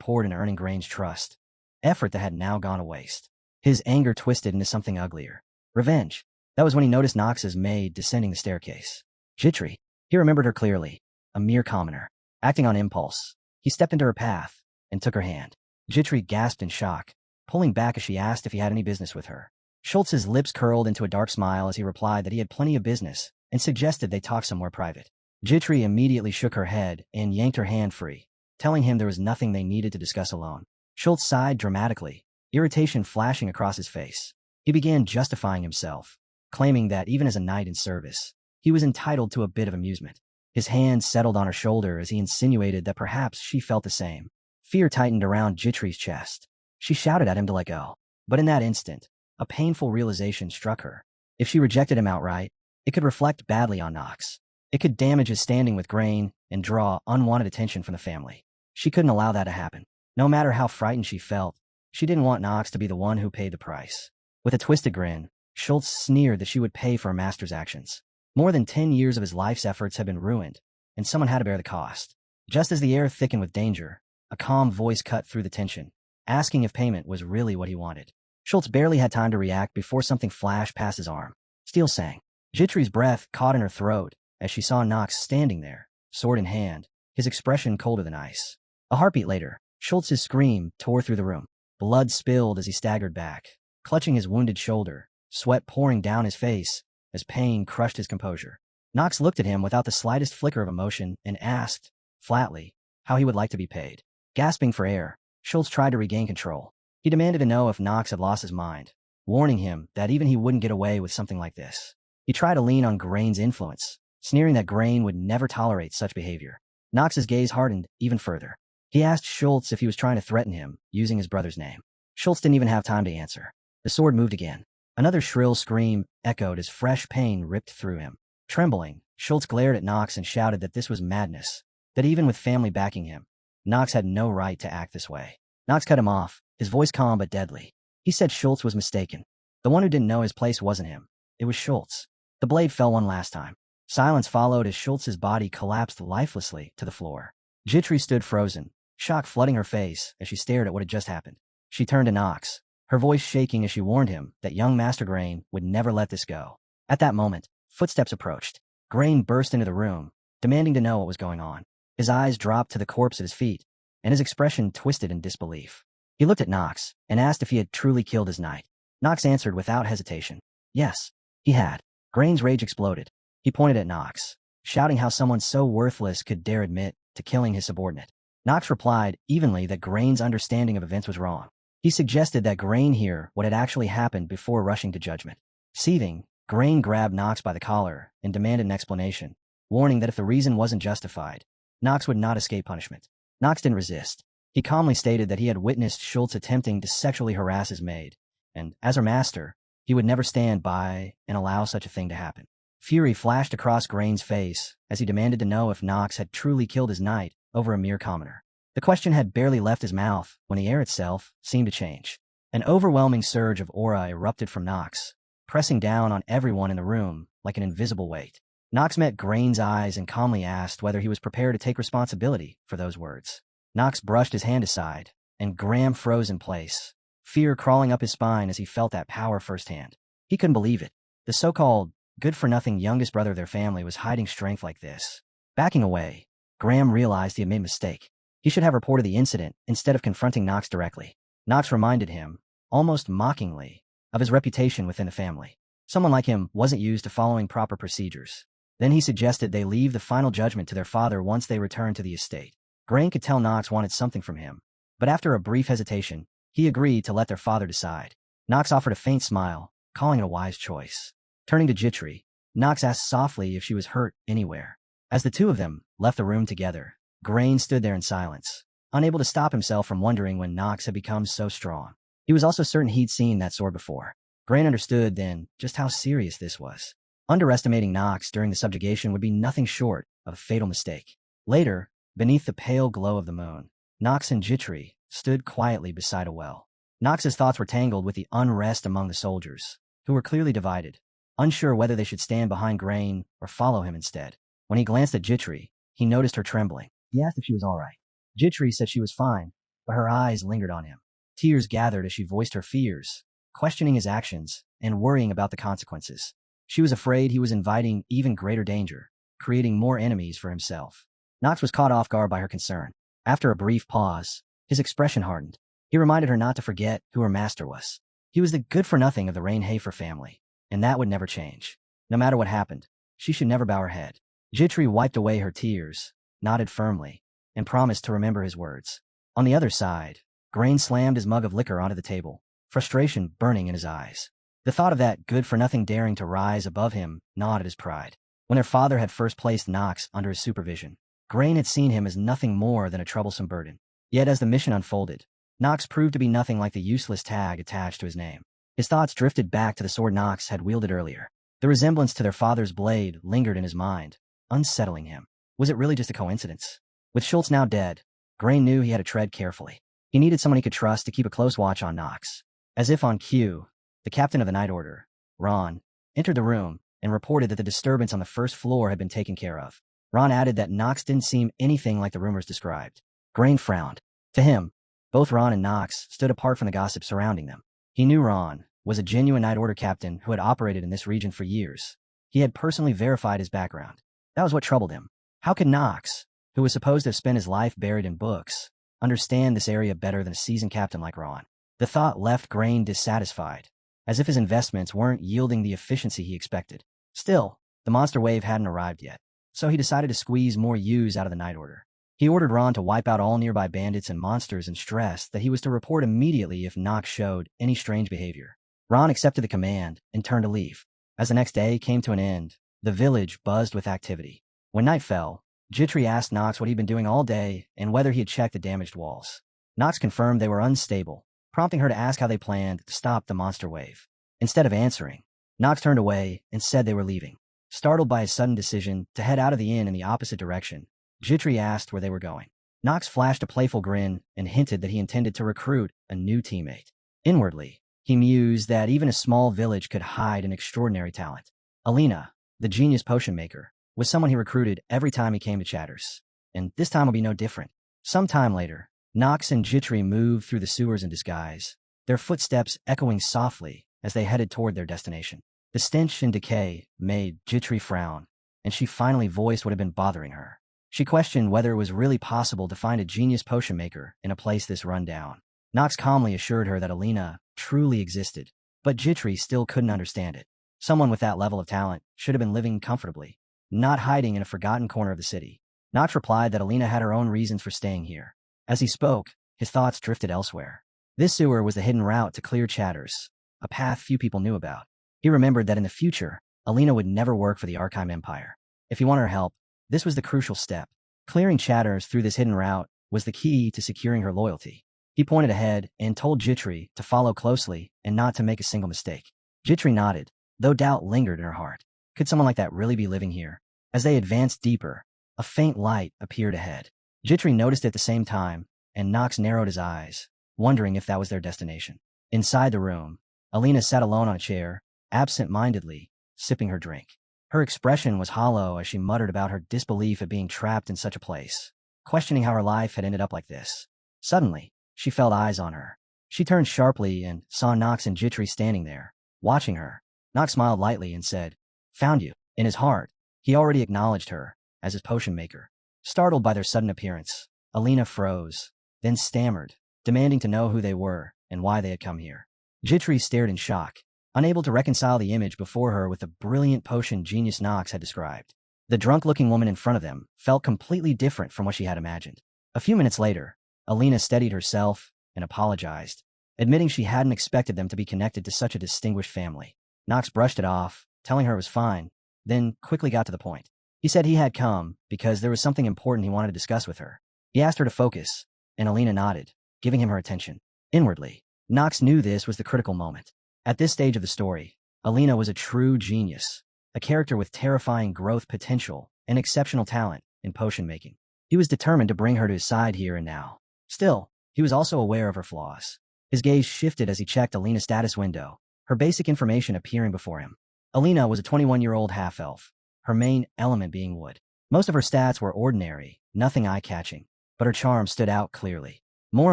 poured into earning Grain's trust. Effort that had now gone to waste. His anger twisted into something uglier. Revenge. That was when he noticed Nox's maid descending the staircase. Jitri. He remembered her clearly. A mere commoner. Acting on impulse, he stepped into her path and took her hand. Jitri gasped in shock, pulling back as she asked if he had any business with her. Schultz's lips curled into a dark smile as he replied that he had plenty of business and suggested they talk somewhere private. Jitri immediately shook her head and yanked her hand free, telling him there was nothing they needed to discuss alone. Schultz sighed dramatically, irritation flashing across his face. He began justifying himself, claiming that even as a knight in service, he was entitled to a bit of amusement. His hand settled on her shoulder as he insinuated that perhaps she felt the same. Fear tightened around Jitri's chest. She shouted at him to let go. But in that instant, a painful realization struck her. If she rejected him outright, it could reflect badly on Nox. It could damage his standing with Grain and draw unwanted attention from the family. She couldn't allow that to happen. No matter how frightened she felt, she didn't want Nox to be the one who paid the price. With a twisted grin, Schultz sneered that she would pay for her master's actions. More than 10 years of his life's efforts had been ruined, and someone had to bear the cost. Just as the air thickened with danger, a calm voice cut through the tension, asking if payment was really what he wanted. Schultz barely had time to react before something flashed past his arm. Steel sang. Jitri's breath caught in her throat as she saw Nox standing there, sword in hand, his expression colder than ice. A heartbeat later, Schultz's scream tore through the room. Blood spilled as he staggered back, clutching his wounded shoulder, sweat pouring down his face as pain crushed his composure. Nox looked at him without the slightest flicker of emotion and asked, flatly, how he would like to be paid. Gasping for air, Schultz tried to regain control. He demanded to know if Knox had lost his mind, warning him that even he wouldn't get away with something like this. He tried to lean on Grain's influence, sneering that Grain would never tolerate such behavior. Knox's gaze hardened even further. He asked Schultz if he was trying to threaten him, using his brother's name. Schultz didn't even have time to answer. The sword moved again. Another shrill scream echoed as fresh pain ripped through him. Trembling, Schultz glared at Knox and shouted that this was madness, that even with family backing him, Knox had no right to act this way. Knox cut him off, his voice calm but deadly. He said Schultz was mistaken. The one who didn't know his place wasn't him. It was Schultz. The blade fell one last time. Silence followed as Schultz's body collapsed lifelessly to the floor. Jitri stood frozen, shock flooding her face as she stared at what had just happened. She turned to Knox, her voice shaking as she warned him that young Master Grain would never let this go. At that moment, footsteps approached. Grain burst into the room, demanding to know what was going on. His eyes dropped to the corpse at his feet, and his expression twisted in disbelief. He looked at Knox and asked if he had truly killed his knight. Knox answered without hesitation. Yes, he had. Grain's rage exploded. He pointed at Knox, shouting how someone so worthless could dare admit to killing his subordinate. Knox replied evenly that Grain's understanding of events was wrong. He suggested that Grain hear what had actually happened before rushing to judgment. Seething, Grain grabbed Knox by the collar and demanded an explanation, warning that if the reason wasn't justified, Knox would not escape punishment. Knox didn't resist. He calmly stated that he had witnessed Schultz attempting to sexually harass his maid, and, as her master, he would never stand by and allow such a thing to happen. Fury flashed across Grain's face as he demanded to know if Knox had truly killed his knight over a mere commoner. The question had barely left his mouth when the air itself seemed to change. An overwhelming surge of aura erupted from Knox, pressing down on everyone in the room like an invisible weight. Knox met Grain's eyes and calmly asked whether he was prepared to take responsibility for those words. Knox brushed his hand aside, and Graham froze in place, fear crawling up his spine as he felt that power firsthand. He couldn't believe it. The so-called good-for-nothing youngest brother of their family was hiding strength like this. Backing away, Graham realized he had made a mistake. He should have reported the incident instead of confronting Knox directly. Knox reminded him, almost mockingly, of his reputation within the family. Someone like him wasn't used to following proper procedures. Then he suggested they leave the final judgment to their father once they returned to the estate. Grain could tell Knox wanted something from him, but after a brief hesitation, he agreed to let their father decide. Knox offered a faint smile, calling it a wise choice. Turning to Jitri, Knox asked softly if she was hurt anywhere. As the two of them left the room together, Grain stood there in silence, unable to stop himself from wondering when Knox had become so strong. He was also certain he'd seen that sword before. Grain understood then just how serious this was. Underestimating Knox during the subjugation would be nothing short of a fatal mistake. Later, beneath the pale glow of the moon, Knox and Jitri stood quietly beside a well. Knox's thoughts were tangled with the unrest among the soldiers, who were clearly divided, unsure whether they should stand behind Grain or follow him instead. When he glanced at Jitri, he noticed her trembling. He asked if she was all right. Jitri said she was fine, but her eyes lingered on him. Tears gathered as she voiced her fears, questioning his actions and worrying about the consequences. She was afraid he was inviting even greater danger, creating more enemies for himself. Knox was caught off guard by her concern. After a brief pause, his expression hardened. He reminded her not to forget who her master was. He was the good-for-nothing of the Rain-Hafer family, and that would never change. No matter what happened, she should never bow her head. Jitri wiped away her tears, nodded firmly, and promised to remember his words. On the other side, Grain slammed his mug of liquor onto the table, frustration burning in his eyes. The thought of that good-for-nothing daring to rise above him gnawed at his pride. When their father had first placed Knox under his supervision, Grain had seen him as nothing more than a troublesome burden. Yet as the mission unfolded, Knox proved to be nothing like the useless tag attached to his name. His thoughts drifted back to the sword Knox had wielded earlier. The resemblance to their father's blade lingered in his mind, unsettling him. Was it really just a coincidence? With Schultz now dead, Grain knew he had to tread carefully. He needed someone he could trust to keep a close watch on Knox. As if on cue, the captain of the Night Order, Ron, entered the room and reported that the disturbance on the first floor had been taken care of. Ron added that Knox didn't seem anything like the rumors described. Grain frowned. To him, both Ron and Knox stood apart from the gossip surrounding them. He knew Ron was a genuine Night Order captain who had operated in this region for years. He had personally verified his background. That was what troubled him. How could Knox, who was supposed to have spent his life buried in books, understand this area better than a seasoned captain like Ron? The thought left Grain dissatisfied, as if his investments weren't yielding the efficiency he expected. Still, the monster wave hadn't arrived yet, so he decided to squeeze more use out of the Night Order. He ordered Ron to wipe out all nearby bandits and monsters and stressed that he was to report immediately if Nox showed any strange behavior. Ron accepted the command and turned to leave. As the next day came to an end, the village buzzed with activity. When night fell, Jitri asked Nox what he'd been doing all day and whether he had checked the damaged walls. Nox confirmed they were unstable, prompting her to ask how they planned to stop the monster wave. Instead of answering, Nox turned away and said they were leaving. Startled by his sudden decision to head out of the inn in the opposite direction, Jitri asked where they were going. Nox flashed a playful grin and hinted that he intended to recruit a new teammate. Inwardly, he mused that even a small village could hide an extraordinary talent. Alina, the genius potion maker, was someone he recruited every time he came to Chatters. And this time will be no different. Some time later, Nox and Jitri moved through the sewers in disguise, their footsteps echoing softly as they headed toward their destination. The stench and decay made Jitri frown, and she finally voiced what had been bothering her. She questioned whether it was really possible to find a genius potion maker in a place this run down. Nox calmly assured her that Alina truly existed, but Jitri still couldn't understand it. Someone with that level of talent should have been living comfortably, not hiding in a forgotten corner of the city. Nox replied that Alina had her own reasons for staying here. As he spoke, his thoughts drifted elsewhere. This sewer was the hidden route to Clear Chatters, a path few people knew about. He remembered that in the future, Alina would never work for the Archive Empire. If he wanted her help, this was the crucial step. Clearing Chatters through this hidden route was the key to securing her loyalty. He pointed ahead and told Jitri to follow closely and not to make a single mistake. Jitri nodded, though doubt lingered in her heart. Could someone like that really be living here? As they advanced deeper, a faint light appeared ahead. Jitri noticed it at the same time, and Nox narrowed his eyes, wondering if that was their destination. Inside the room, Alina sat alone on a chair, absent-mindedly, sipping her drink. Her expression was hollow as she muttered about her disbelief at being trapped in such a place, questioning how her life had ended up like this. Suddenly, she felt eyes on her. She turned sharply and saw Nox and Jitri standing there, watching her. Nox smiled lightly and said, "Found you." In his heart, he already acknowledged her as his potion maker. Startled by their sudden appearance, Alina froze, then stammered, demanding to know who they were and why they had come here. Jitri stared in shock, unable to reconcile the image before her with the brilliant potion genius Nox had described. The drunk-looking woman in front of them felt completely different from what she had imagined. A few minutes later, Alina steadied herself and apologized, admitting she hadn't expected them to be connected to such a distinguished family. Nox brushed it off, telling her it was fine, then quickly got to the point. He said he had come because there was something important he wanted to discuss with her. He asked her to focus, and Alina nodded, giving him her attention. Inwardly, Nox knew this was the critical moment. At this stage of the story, Alina was a true genius, a character with terrifying growth potential and exceptional talent in potion making. He was determined to bring her to his side here and now. Still, he was also aware of her flaws. His gaze shifted as he checked Alina's status window, her basic information appearing before him. Alina was a 21-year-old half-elf, her main element being wood. Most of her stats were ordinary, nothing eye-catching, but her charm stood out clearly. More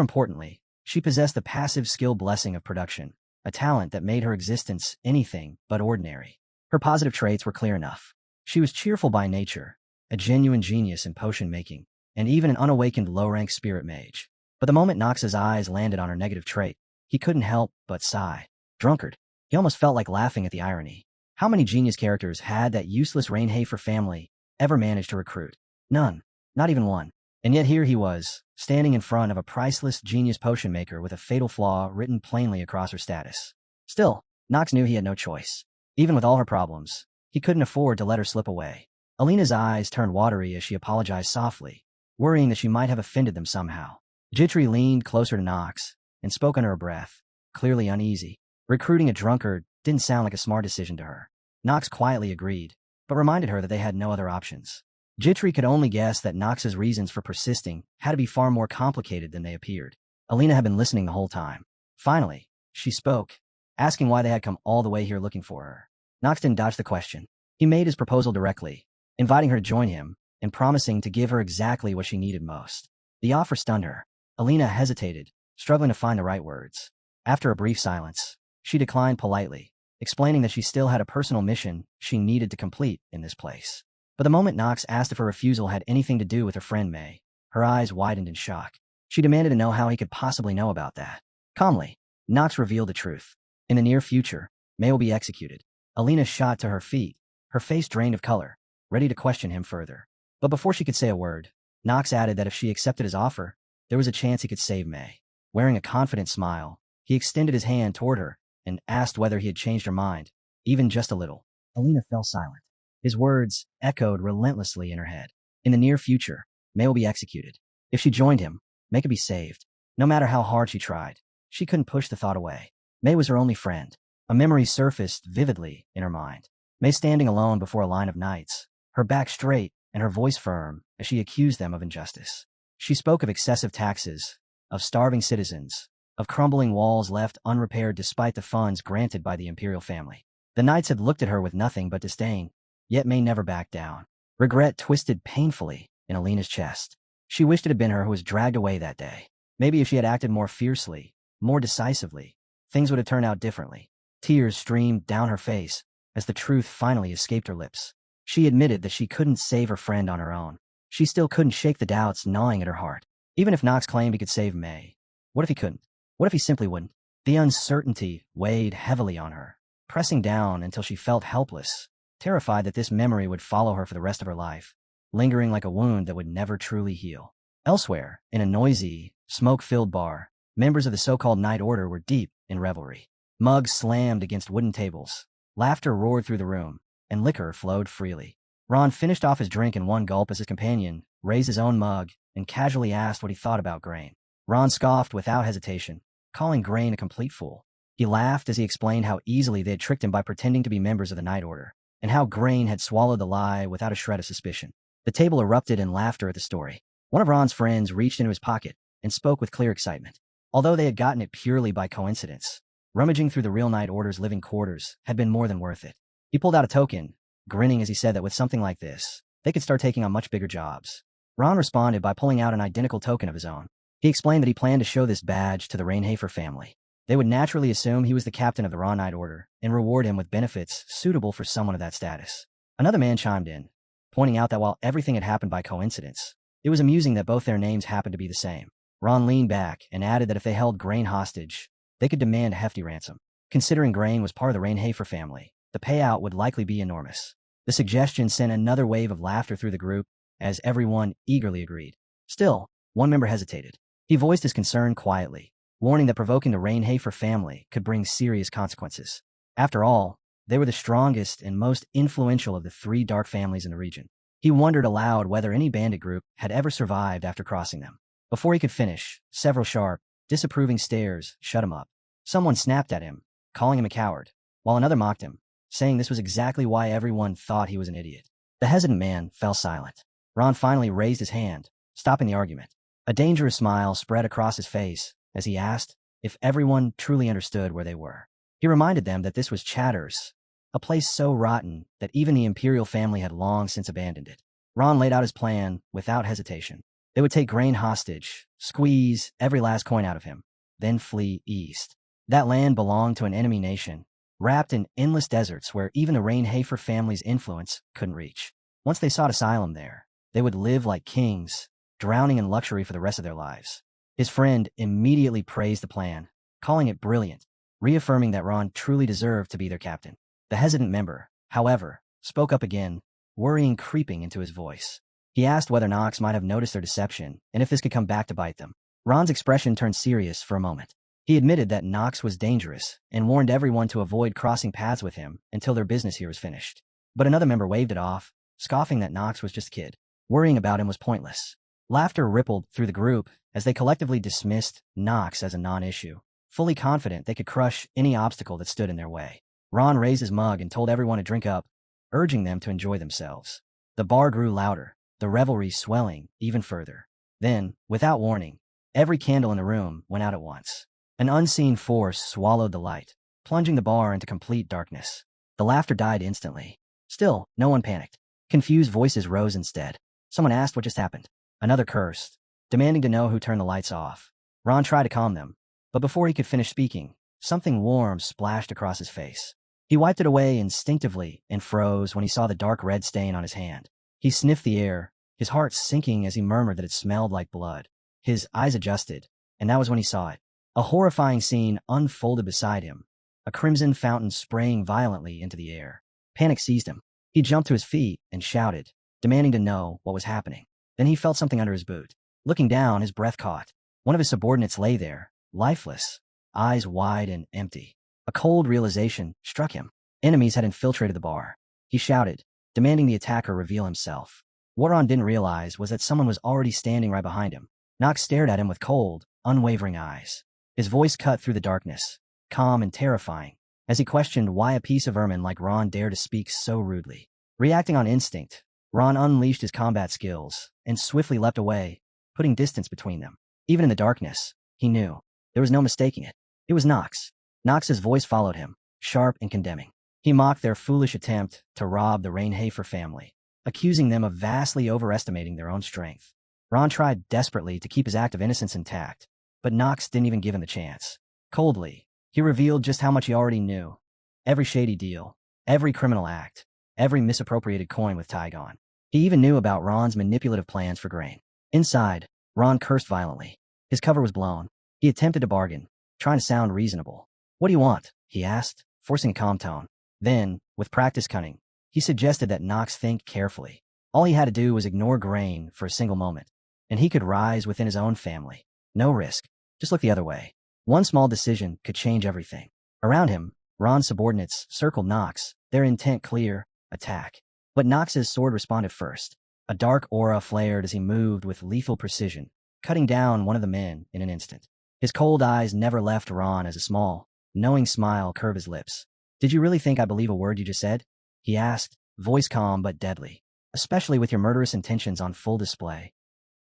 importantly, she possessed the passive skill blessing of production, a talent that made her existence anything but ordinary. Her positive traits were clear enough. She was cheerful by nature, a genuine genius in potion making, and even an unawakened low-rank spirit mage. But the moment Nox's eyes landed on her negative trait, he couldn't help but sigh. Drunkard. He almost felt like laughing at the irony. How many genius characters had that useless Reinhafer family ever managed to recruit? None. Not even one. And yet here he was, standing in front of a priceless genius potion maker with a fatal flaw written plainly across her status. Still, Nox knew he had no choice. Even with all her problems, he couldn't afford to let her slip away. Alina's eyes turned watery as she apologized softly, worrying that she might have offended them somehow. Jitri leaned closer to Nox and spoke under her breath, clearly uneasy. Recruiting a drunkard didn't sound like a smart decision to her. Nox quietly agreed, but reminded her that they had no other options. Jitri could only guess that Nox's reasons for persisting had to be far more complicated than they appeared. Alina had been listening the whole time. Finally, she spoke, asking why they had come all the way here looking for her. Nox didn't dodge the question. He made his proposal directly, inviting her to join him and promising to give her exactly what she needed most. The offer stunned her. Alina hesitated, struggling to find the right words. After a brief silence, she declined politely, explaining that she still had a personal mission she needed to complete in this place. But the moment Nox asked if her refusal had anything to do with her friend May, her eyes widened in shock. She demanded to know how he could possibly know about that. Calmly, Nox revealed the truth. In the near future, May will be executed. Alina shot to her feet, her face drained of color, ready to question him further. But before she could say a word, Knox added that if she accepted his offer, there was a chance he could save May. Wearing a confident smile, he extended his hand toward her and asked whether he had changed her mind, even just a little. Alina fell silent. His words echoed relentlessly in her head. In the near future, May will be executed. If she joined him, May could be saved. No matter how hard she tried, she couldn't push the thought away. May was her only friend. A memory surfaced vividly in her mind. May standing alone before a line of knights, her back straight and her voice firm as she accused them of injustice. She spoke of excessive taxes, of starving citizens, of crumbling walls left unrepaired despite the funds granted by the imperial family. The knights had looked at her with nothing but disdain, yet May never backed down. Regret twisted painfully in Alina's chest. She wished it had been her who was dragged away that day. Maybe if she had acted more fiercely, more decisively, things would have turned out differently. Tears streamed down her face as the truth finally escaped her lips. She admitted that she couldn't save her friend on her own. She still couldn't shake the doubts gnawing at her heart. Even if Knox claimed he could save May, what if he couldn't? What if he simply wouldn't? The uncertainty weighed heavily on her, pressing down until she felt helpless, terrified that this memory would follow her for the rest of her life, lingering like a wound that would never truly heal. Elsewhere, in a noisy, smoke-filled bar, members of the so-called Night Order were deep in revelry. Mugs slammed against wooden tables, laughter roared through the room, and liquor flowed freely. Ron finished off his drink in one gulp as his companion raised his own mug and casually asked what he thought about Grain. Ron scoffed without hesitation, calling Grain a complete fool. He laughed as he explained how easily they had tricked him by pretending to be members of the Night Order, and how Grain had swallowed the lie without a shred of suspicion. The table erupted in laughter at the story. One of Ron's friends reached into his pocket and spoke with clear excitement. Although they had gotten it purely by coincidence, rummaging through the real Night Order's living quarters had been more than worth it. He pulled out a token, grinning as he said that with something like this, they could start taking on much bigger jobs. Ron responded by pulling out an identical token of his own. He explained that he planned to show this badge to the Rainhafer family. They would naturally assume he was the captain of the Raw Night Order and reward him with benefits suitable for someone of that status. Another man chimed in, pointing out that while everything had happened by coincidence, it was amusing that both their names happened to be the same. Ron leaned back and added that if they held Grain hostage, they could demand a hefty ransom. Considering Grain was part of the Rainhafer family, the payout would likely be enormous. The suggestion sent another wave of laughter through the group, as everyone eagerly agreed. Still, one member hesitated. He voiced his concern quietly, warning that provoking the Rainhafer family could bring serious consequences. After all, they were the strongest and most influential of the three dark families in the region. He wondered aloud whether any bandit group had ever survived after crossing them. Before he could finish, several sharp, disapproving stares shut him up. Someone snapped at him, calling him a coward, while another mocked him, saying this was exactly why everyone thought he was an idiot. The hesitant man fell silent. Ron finally raised his hand, stopping the argument. A dangerous smile spread across his face as he asked if everyone truly understood where they were. He reminded them that this was Chatters, a place so rotten that even the Imperial family had long since abandoned it. Ron laid out his plan without hesitation. They would take Grain hostage, squeeze every last coin out of him, then flee east. That land belonged to an enemy nation, wrapped in endless deserts where even the Rainhafer family's influence couldn't reach. Once they sought asylum there, they would live like kings, drowning in luxury for the rest of their lives. His friend immediately praised the plan, calling it brilliant, reaffirming that Ron truly deserved to be their captain. The hesitant member, however, spoke up again, worrying creeping into his voice. He asked whether Knox might have noticed their deception and if this could come back to bite them. Ron's expression turned serious for a moment. He admitted that Knox was dangerous and warned everyone to avoid crossing paths with him until their business here was finished. But another member waved it off, scoffing that Knox was just a kid. Worrying about him was pointless. Laughter rippled through the group as they collectively dismissed Knox as a non-issue, fully confident they could crush any obstacle that stood in their way. Ron raised his mug and told everyone to drink up, urging them to enjoy themselves. The bar grew louder, the revelry swelling even further. Then, without warning, every candle in the room went out at once. An unseen force swallowed the light, plunging the bar into complete darkness. The laughter died instantly. Still, no one panicked. Confused voices rose instead. Someone asked what just happened. Another cursed, demanding to know who turned the lights off. Ron tried to calm them, but before he could finish speaking, something warm splashed across his face. He wiped it away instinctively and froze when he saw the dark red stain on his hand. He sniffed the air, his heart sinking as he murmured that it smelled like blood. His eyes adjusted, and that was when he saw it. A horrifying scene unfolded beside him, a crimson fountain spraying violently into the air. Panic seized him. He jumped to his feet and shouted, demanding to know what was happening. Then he felt something under his boot. Looking down, his breath caught. One of his subordinates lay there, lifeless, eyes wide and empty. A cold realization struck him. Enemies had infiltrated the bar. He shouted, demanding the attacker reveal himself. What Ron didn't realize was that someone was already standing right behind him. Knox stared at him with cold, unwavering eyes. His voice cut through the darkness, calm and terrifying, as he questioned why a piece of ermine like Ron dared to speak so rudely. Reacting on instinct, Ron unleashed his combat skills and swiftly leapt away, putting distance between them. Even in the darkness, he knew. There was no mistaking it. It was Knox. Knox's voice followed him, sharp and condemning. He mocked their foolish attempt to rob the Rainhafer family, accusing them of vastly overestimating their own strength. Ron tried desperately to keep his act of innocence intact, but Knox didn't even give him the chance. Coldly, he revealed just how much he already knew. Every shady deal, every criminal act, every misappropriated coin with Tygon. He even knew about Ron's manipulative plans for grain. Inside, Ron cursed violently. His cover was blown. He attempted to bargain, trying to sound reasonable. "What do you want?" he asked, forcing a calm tone. Then, with practiced cunning, he suggested that Knox think carefully. All he had to do was ignore grain for a single moment, and he could rise within his own family. No risk. Just look the other way. One small decision could change everything. Around him, Ron's subordinates circled Knox, their intent clear: attack. But Knox's sword responded first. A dark aura flared as he moved with lethal precision, cutting down one of the men in an instant. His cold eyes never left Ron as a small, knowing smile curved his lips. "Did you really think I believe a word you just said?" he asked, voice calm but deadly. "Especially with your murderous intentions on full display."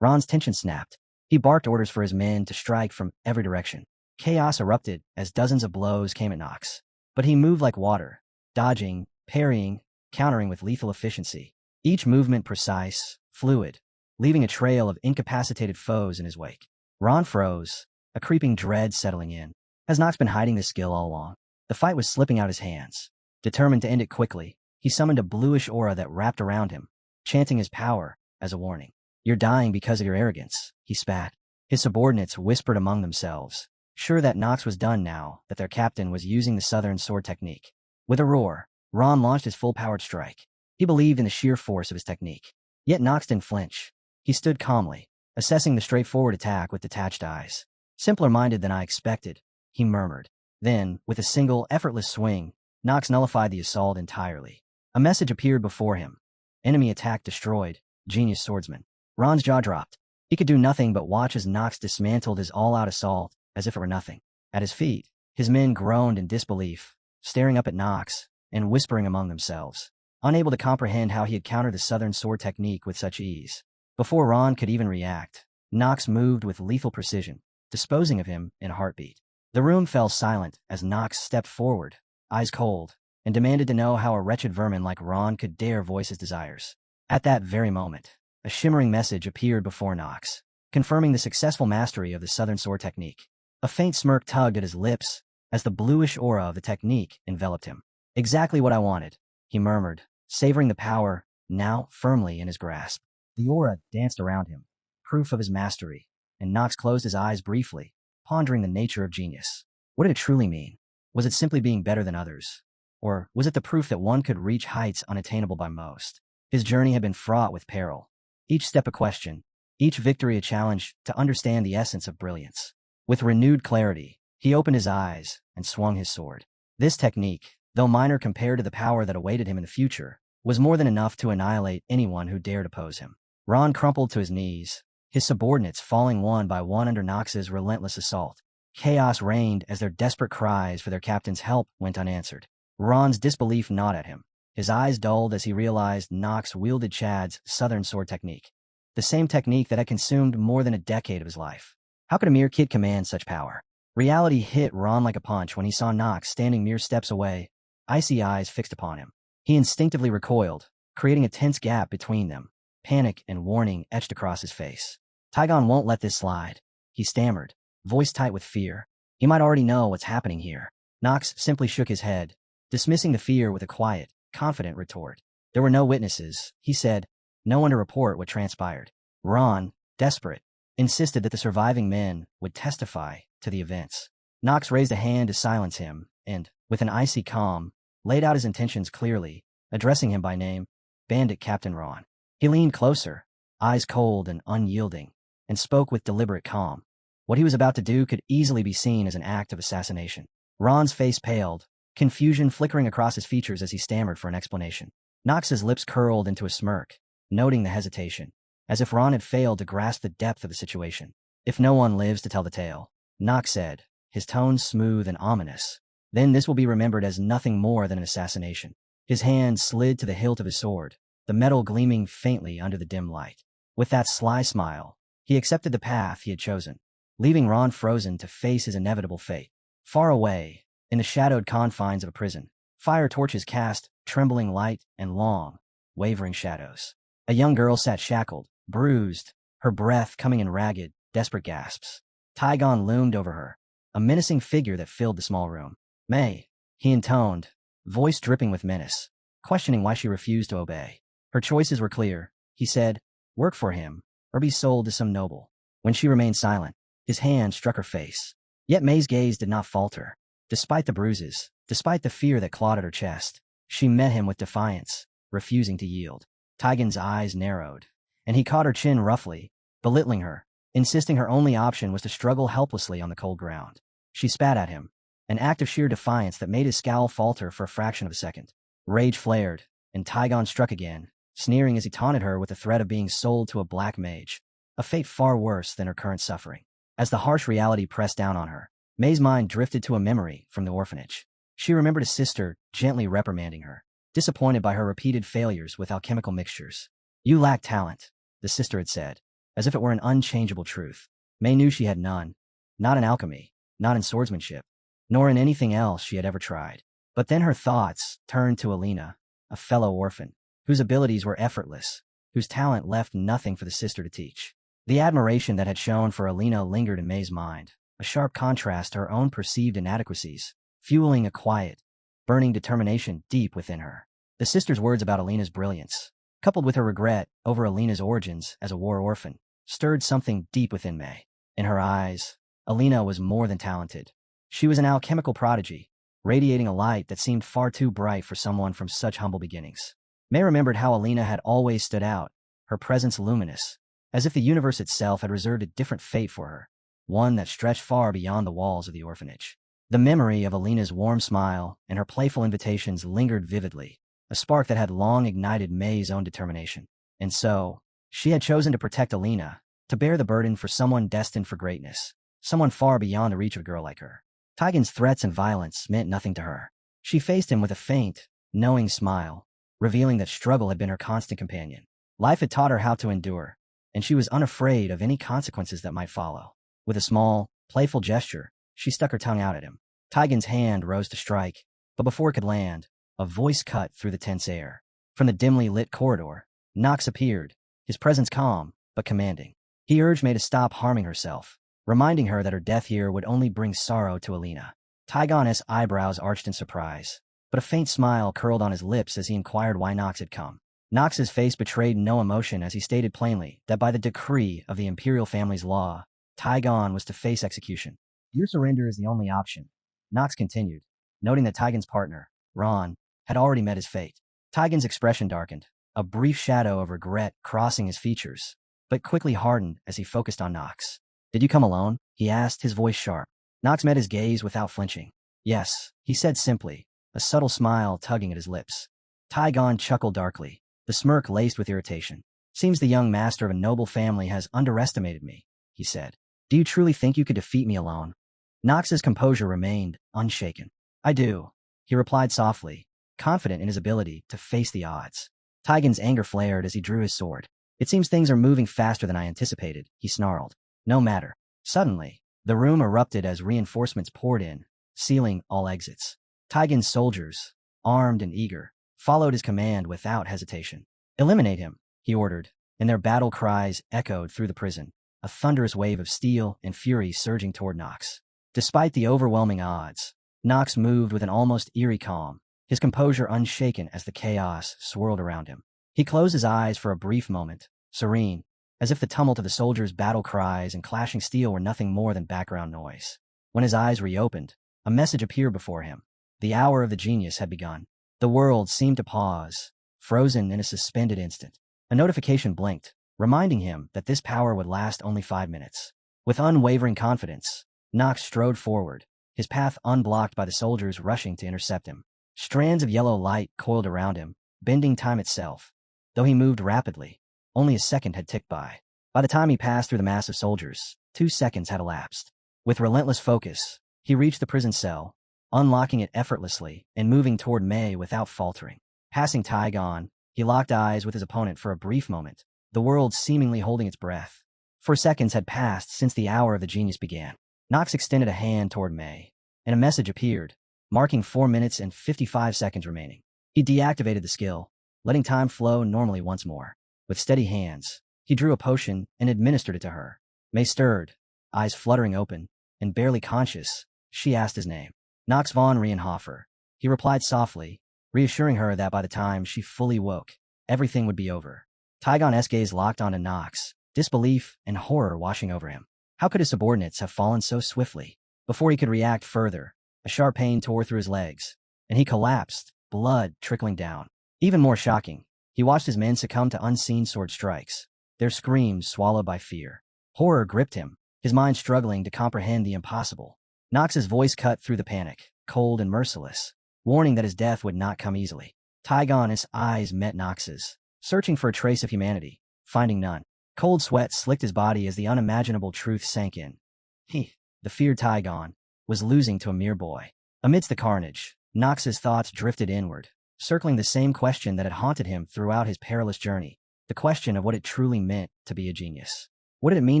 Ron's tension snapped. He barked orders for his men to strike from every direction. Chaos erupted as dozens of blows came at Knox. But he moved like water, dodging, parrying, countering with lethal efficiency. Each movement precise, fluid, leaving a trail of incapacitated foes in his wake. Ron froze, a creeping dread settling in. Has Knox been hiding this skill all along? The fight was slipping out his hands. Determined to end it quickly, he summoned a bluish aura that wrapped around him, chanting his power as a warning. "You're dying because of your arrogance," he spat. His subordinates whispered among themselves, sure that Knox was done now that their captain was using the Southern sword technique. With a roar, Ron launched his full-powered strike. He believed in the sheer force of his technique. Yet Knox didn't flinch. He stood calmly, assessing the straightforward attack with detached eyes. "Simpler-minded than I expected," he murmured. Then, with a single, effortless swing, Knox nullified the assault entirely. A message appeared before him. Enemy attack destroyed. Genius swordsman. Ron's jaw dropped. He could do nothing but watch as Knox dismantled his all-out assault as if it were nothing. At his feet, his men groaned in disbelief, staring up at Knox and whispering among themselves, unable to comprehend how he had countered the Southern sword technique with such ease. Before Ron could even react, Knox moved with lethal precision, disposing of him in a heartbeat. The room fell silent as Knox stepped forward, eyes cold, and demanded to know how a wretched vermin like Ron could dare voice his desires. At that very moment, a shimmering message appeared before Knox, confirming the successful mastery of the Southern sword technique. A faint smirk tugged at his lips as the bluish aura of the technique enveloped him. "Exactly what I wanted," he murmured, savoring the power now firmly in his grasp. The aura danced around him, proof of his mastery, and Knox closed his eyes briefly, pondering the nature of genius. What did it truly mean? Was it simply being better than others? Or was it the proof that one could reach heights unattainable by most? His journey had been fraught with peril. Each step a question, each victory a challenge to understand the essence of brilliance. With renewed clarity, he opened his eyes and swung his sword. This technique, though minor compared to the power that awaited him in the future, was more than enough to annihilate anyone who dared oppose him. Ron crumpled to his knees, his subordinates falling one by one under Knox's relentless assault. Chaos reigned as their desperate cries for their captain's help went unanswered. Ron's disbelief gnawed at him. His eyes dulled as he realized Knox wielded Chad's Southern sword technique, the same technique that had consumed more than a decade of his life. How could a mere kid command such power? Reality hit Ron like a punch when he saw Knox standing mere steps away, icy eyes fixed upon him. He instinctively recoiled, creating a tense gap between them. Panic and warning etched across his face. "Tygon won't let this slide," he stammered, voice tight with fear. "He might already know what's happening here." Knox simply shook his head, dismissing the fear with a quiet, confident retort. "There were no witnesses," he said, "no one to report what transpired." Ron, desperate, insisted that the surviving men would testify to the events. Knox raised a hand to silence him and, with an icy calm, laid out his intentions clearly, addressing him by name: "Bandit Captain Ron." He leaned closer, eyes cold and unyielding, and spoke with deliberate calm. What he was about to do could easily be seen as an act of assassination. Ron's face paled, confusion flickering across his features as he stammered for an explanation. Knox's lips curled into a smirk, noting the hesitation, as if Ron had failed to grasp the depth of the situation. If no one lives to tell the tale, Knox said, his tone smooth and ominous, then this will be remembered as nothing more than an assassination. His hand slid to the hilt of his sword, the metal gleaming faintly under the dim light. With that sly smile, he accepted the path he had chosen, leaving Ron frozen to face his inevitable fate. Far away, in the shadowed confines of a prison, fire torches cast trembling light and long, wavering shadows. A young girl sat shackled, bruised, her breath coming in ragged, desperate gasps. Tygon loomed over her, a menacing figure that filled the small room. "May," he intoned, voice dripping with menace, questioning why she refused to obey. Her choices were clear, he said, work for him, or be sold to some noble. When she remained silent, his hand struck her face. Yet May's gaze did not falter. Despite the bruises, despite the fear that clawed at her chest, she met him with defiance, refusing to yield. Tygon's eyes narrowed, and he caught her chin roughly, belittling her, insisting her only option was to struggle helplessly on the cold ground. She spat at him, an act of sheer defiance that made his scowl falter for a fraction of a second. Rage flared, and Tygon struck again, sneering as he taunted her with the threat of being sold to a black mage, a fate far worse than her current suffering. As the harsh reality pressed down on her, May's mind drifted to a memory from the orphanage. She remembered a sister gently reprimanding her, disappointed by her repeated failures with alchemical mixtures. "You lack talent," the sister had said, as if it were an unchangeable truth. May knew she had none, not in alchemy, not in swordsmanship, nor in anything else she had ever tried. But then her thoughts turned to Alina, a fellow orphan, whose abilities were effortless, whose talent left nothing for the sister to teach. The admiration that had shone for Alina lingered in May's mind, a sharp contrast to her own perceived inadequacies, fueling a quiet, burning determination deep within her. The sister's words about Alina's brilliance, coupled with her regret over Alina's origins as a war orphan, stirred something deep within May. In her eyes, Alina was more than talented. She was an alchemical prodigy, radiating a light that seemed far too bright for someone from such humble beginnings. May remembered how Alina had always stood out, her presence luminous, as if the universe itself had reserved a different fate for her, one that stretched far beyond the walls of the orphanage. The memory of Alina's warm smile and her playful invitations lingered vividly, a spark that had long ignited May's own determination. And so, she had chosen to protect Alina, to bear the burden for someone destined for greatness, someone far beyond the reach of a girl like her. Tygon's threats and violence meant nothing to her. She faced him with a faint, knowing smile, revealing that struggle had been her constant companion. Life had taught her how to endure, and she was unafraid of any consequences that might follow. With a small, playful gesture, she stuck her tongue out at him. Tygon's hand rose to strike, but before it could land, a voice cut through the tense air. From the dimly lit corridor, Knox appeared, his presence calm, but commanding. He urged May to stop harming herself, reminding her that her death here would only bring sorrow to Alina. Tygon's eyebrows arched in surprise, but a faint smile curled on his lips as he inquired why Knox had come. Knox's face betrayed no emotion as he stated plainly that by the decree of the imperial family's law, Tygon was to face execution. "Your surrender is the only option," Knox continued, noting that Tygon's partner, Ron, had already met his fate. Tygon's expression darkened, a brief shadow of regret crossing his features, but quickly hardened as he focused on Knox. "Did you come alone?" he asked, his voice sharp. Knox met his gaze without flinching. "Yes," he said simply, a subtle smile tugging at his lips. Tygon chuckled darkly, the smirk laced with irritation. "Seems the young master of a noble family has underestimated me," he said. "Do you truly think you could defeat me alone?" Knox's composure remained unshaken. "I do," he replied softly, confident in his ability to face the odds. Tygon's anger flared as he drew his sword. "It seems things are moving faster than I anticipated," he snarled. "No matter." Suddenly, the room erupted as reinforcements poured in, sealing all exits. Tygon's soldiers, armed and eager, followed his command without hesitation. "Eliminate him," he ordered, and their battle cries echoed through the prison, a thunderous wave of steel and fury surging toward Knox. Despite the overwhelming odds, Knox moved with an almost eerie calm, his composure unshaken as the chaos swirled around him. He closed his eyes for a brief moment, serene, as if the tumult of the soldiers' battle cries and clashing steel were nothing more than background noise. When his eyes reopened, a message appeared before him. The hour of the genius had begun. The world seemed to pause, frozen in a suspended instant. A notification blinked, reminding him that this power would last only 5 minutes. With unwavering confidence, Nox strode forward, his path unblocked by the soldiers rushing to intercept him. Strands of yellow light coiled around him, bending time itself. Though he moved rapidly, only a second had ticked by. By the time he passed through the mass of soldiers, 2 seconds had elapsed. With relentless focus, he reached the prison cell, unlocking it effortlessly and moving toward Mei without faltering. Passing Taigon, he locked eyes with his opponent for a brief moment, the world seemingly holding its breath. 4 seconds had passed since the hour of the genius began. Nox extended a hand toward Mei, and a message appeared, marking 4 minutes and 55 seconds remaining. He deactivated the skill, letting time flow normally once more. With steady hands, he drew a potion and administered it to her. Mei stirred, eyes fluttering open, and barely conscious, she asked his name. Nox von Rienhofer. He replied softly, reassuring her that by the time she fully woke, everything would be over. Taigon's gaze locked onto Nox, disbelief and horror washing over him. How could his subordinates have fallen so swiftly? Before he could react further, a sharp pain tore through his legs, and he collapsed, blood trickling down. Even more shocking, he watched his men succumb to unseen sword strikes, their screams swallowed by fear. Horror gripped him, his mind struggling to comprehend the impossible. Nox's voice cut through the panic, cold and merciless, warning that his death would not come easily. Taigon's eyes met Nox's, searching for a trace of humanity, finding none. Cold sweat slicked his body as the unimaginable truth sank in. He, the feared Taigon, was losing to a mere boy. Amidst the carnage, Nox's thoughts drifted inward, circling the same question that had haunted him throughout his perilous journey, the question of what it truly meant to be a genius. What did it mean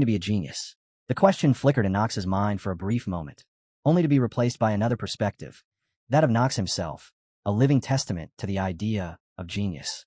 to be a genius? The question flickered in Nox's mind for a brief moment, only to be replaced by another perspective, that of Nox himself, a living testament to the idea of genius.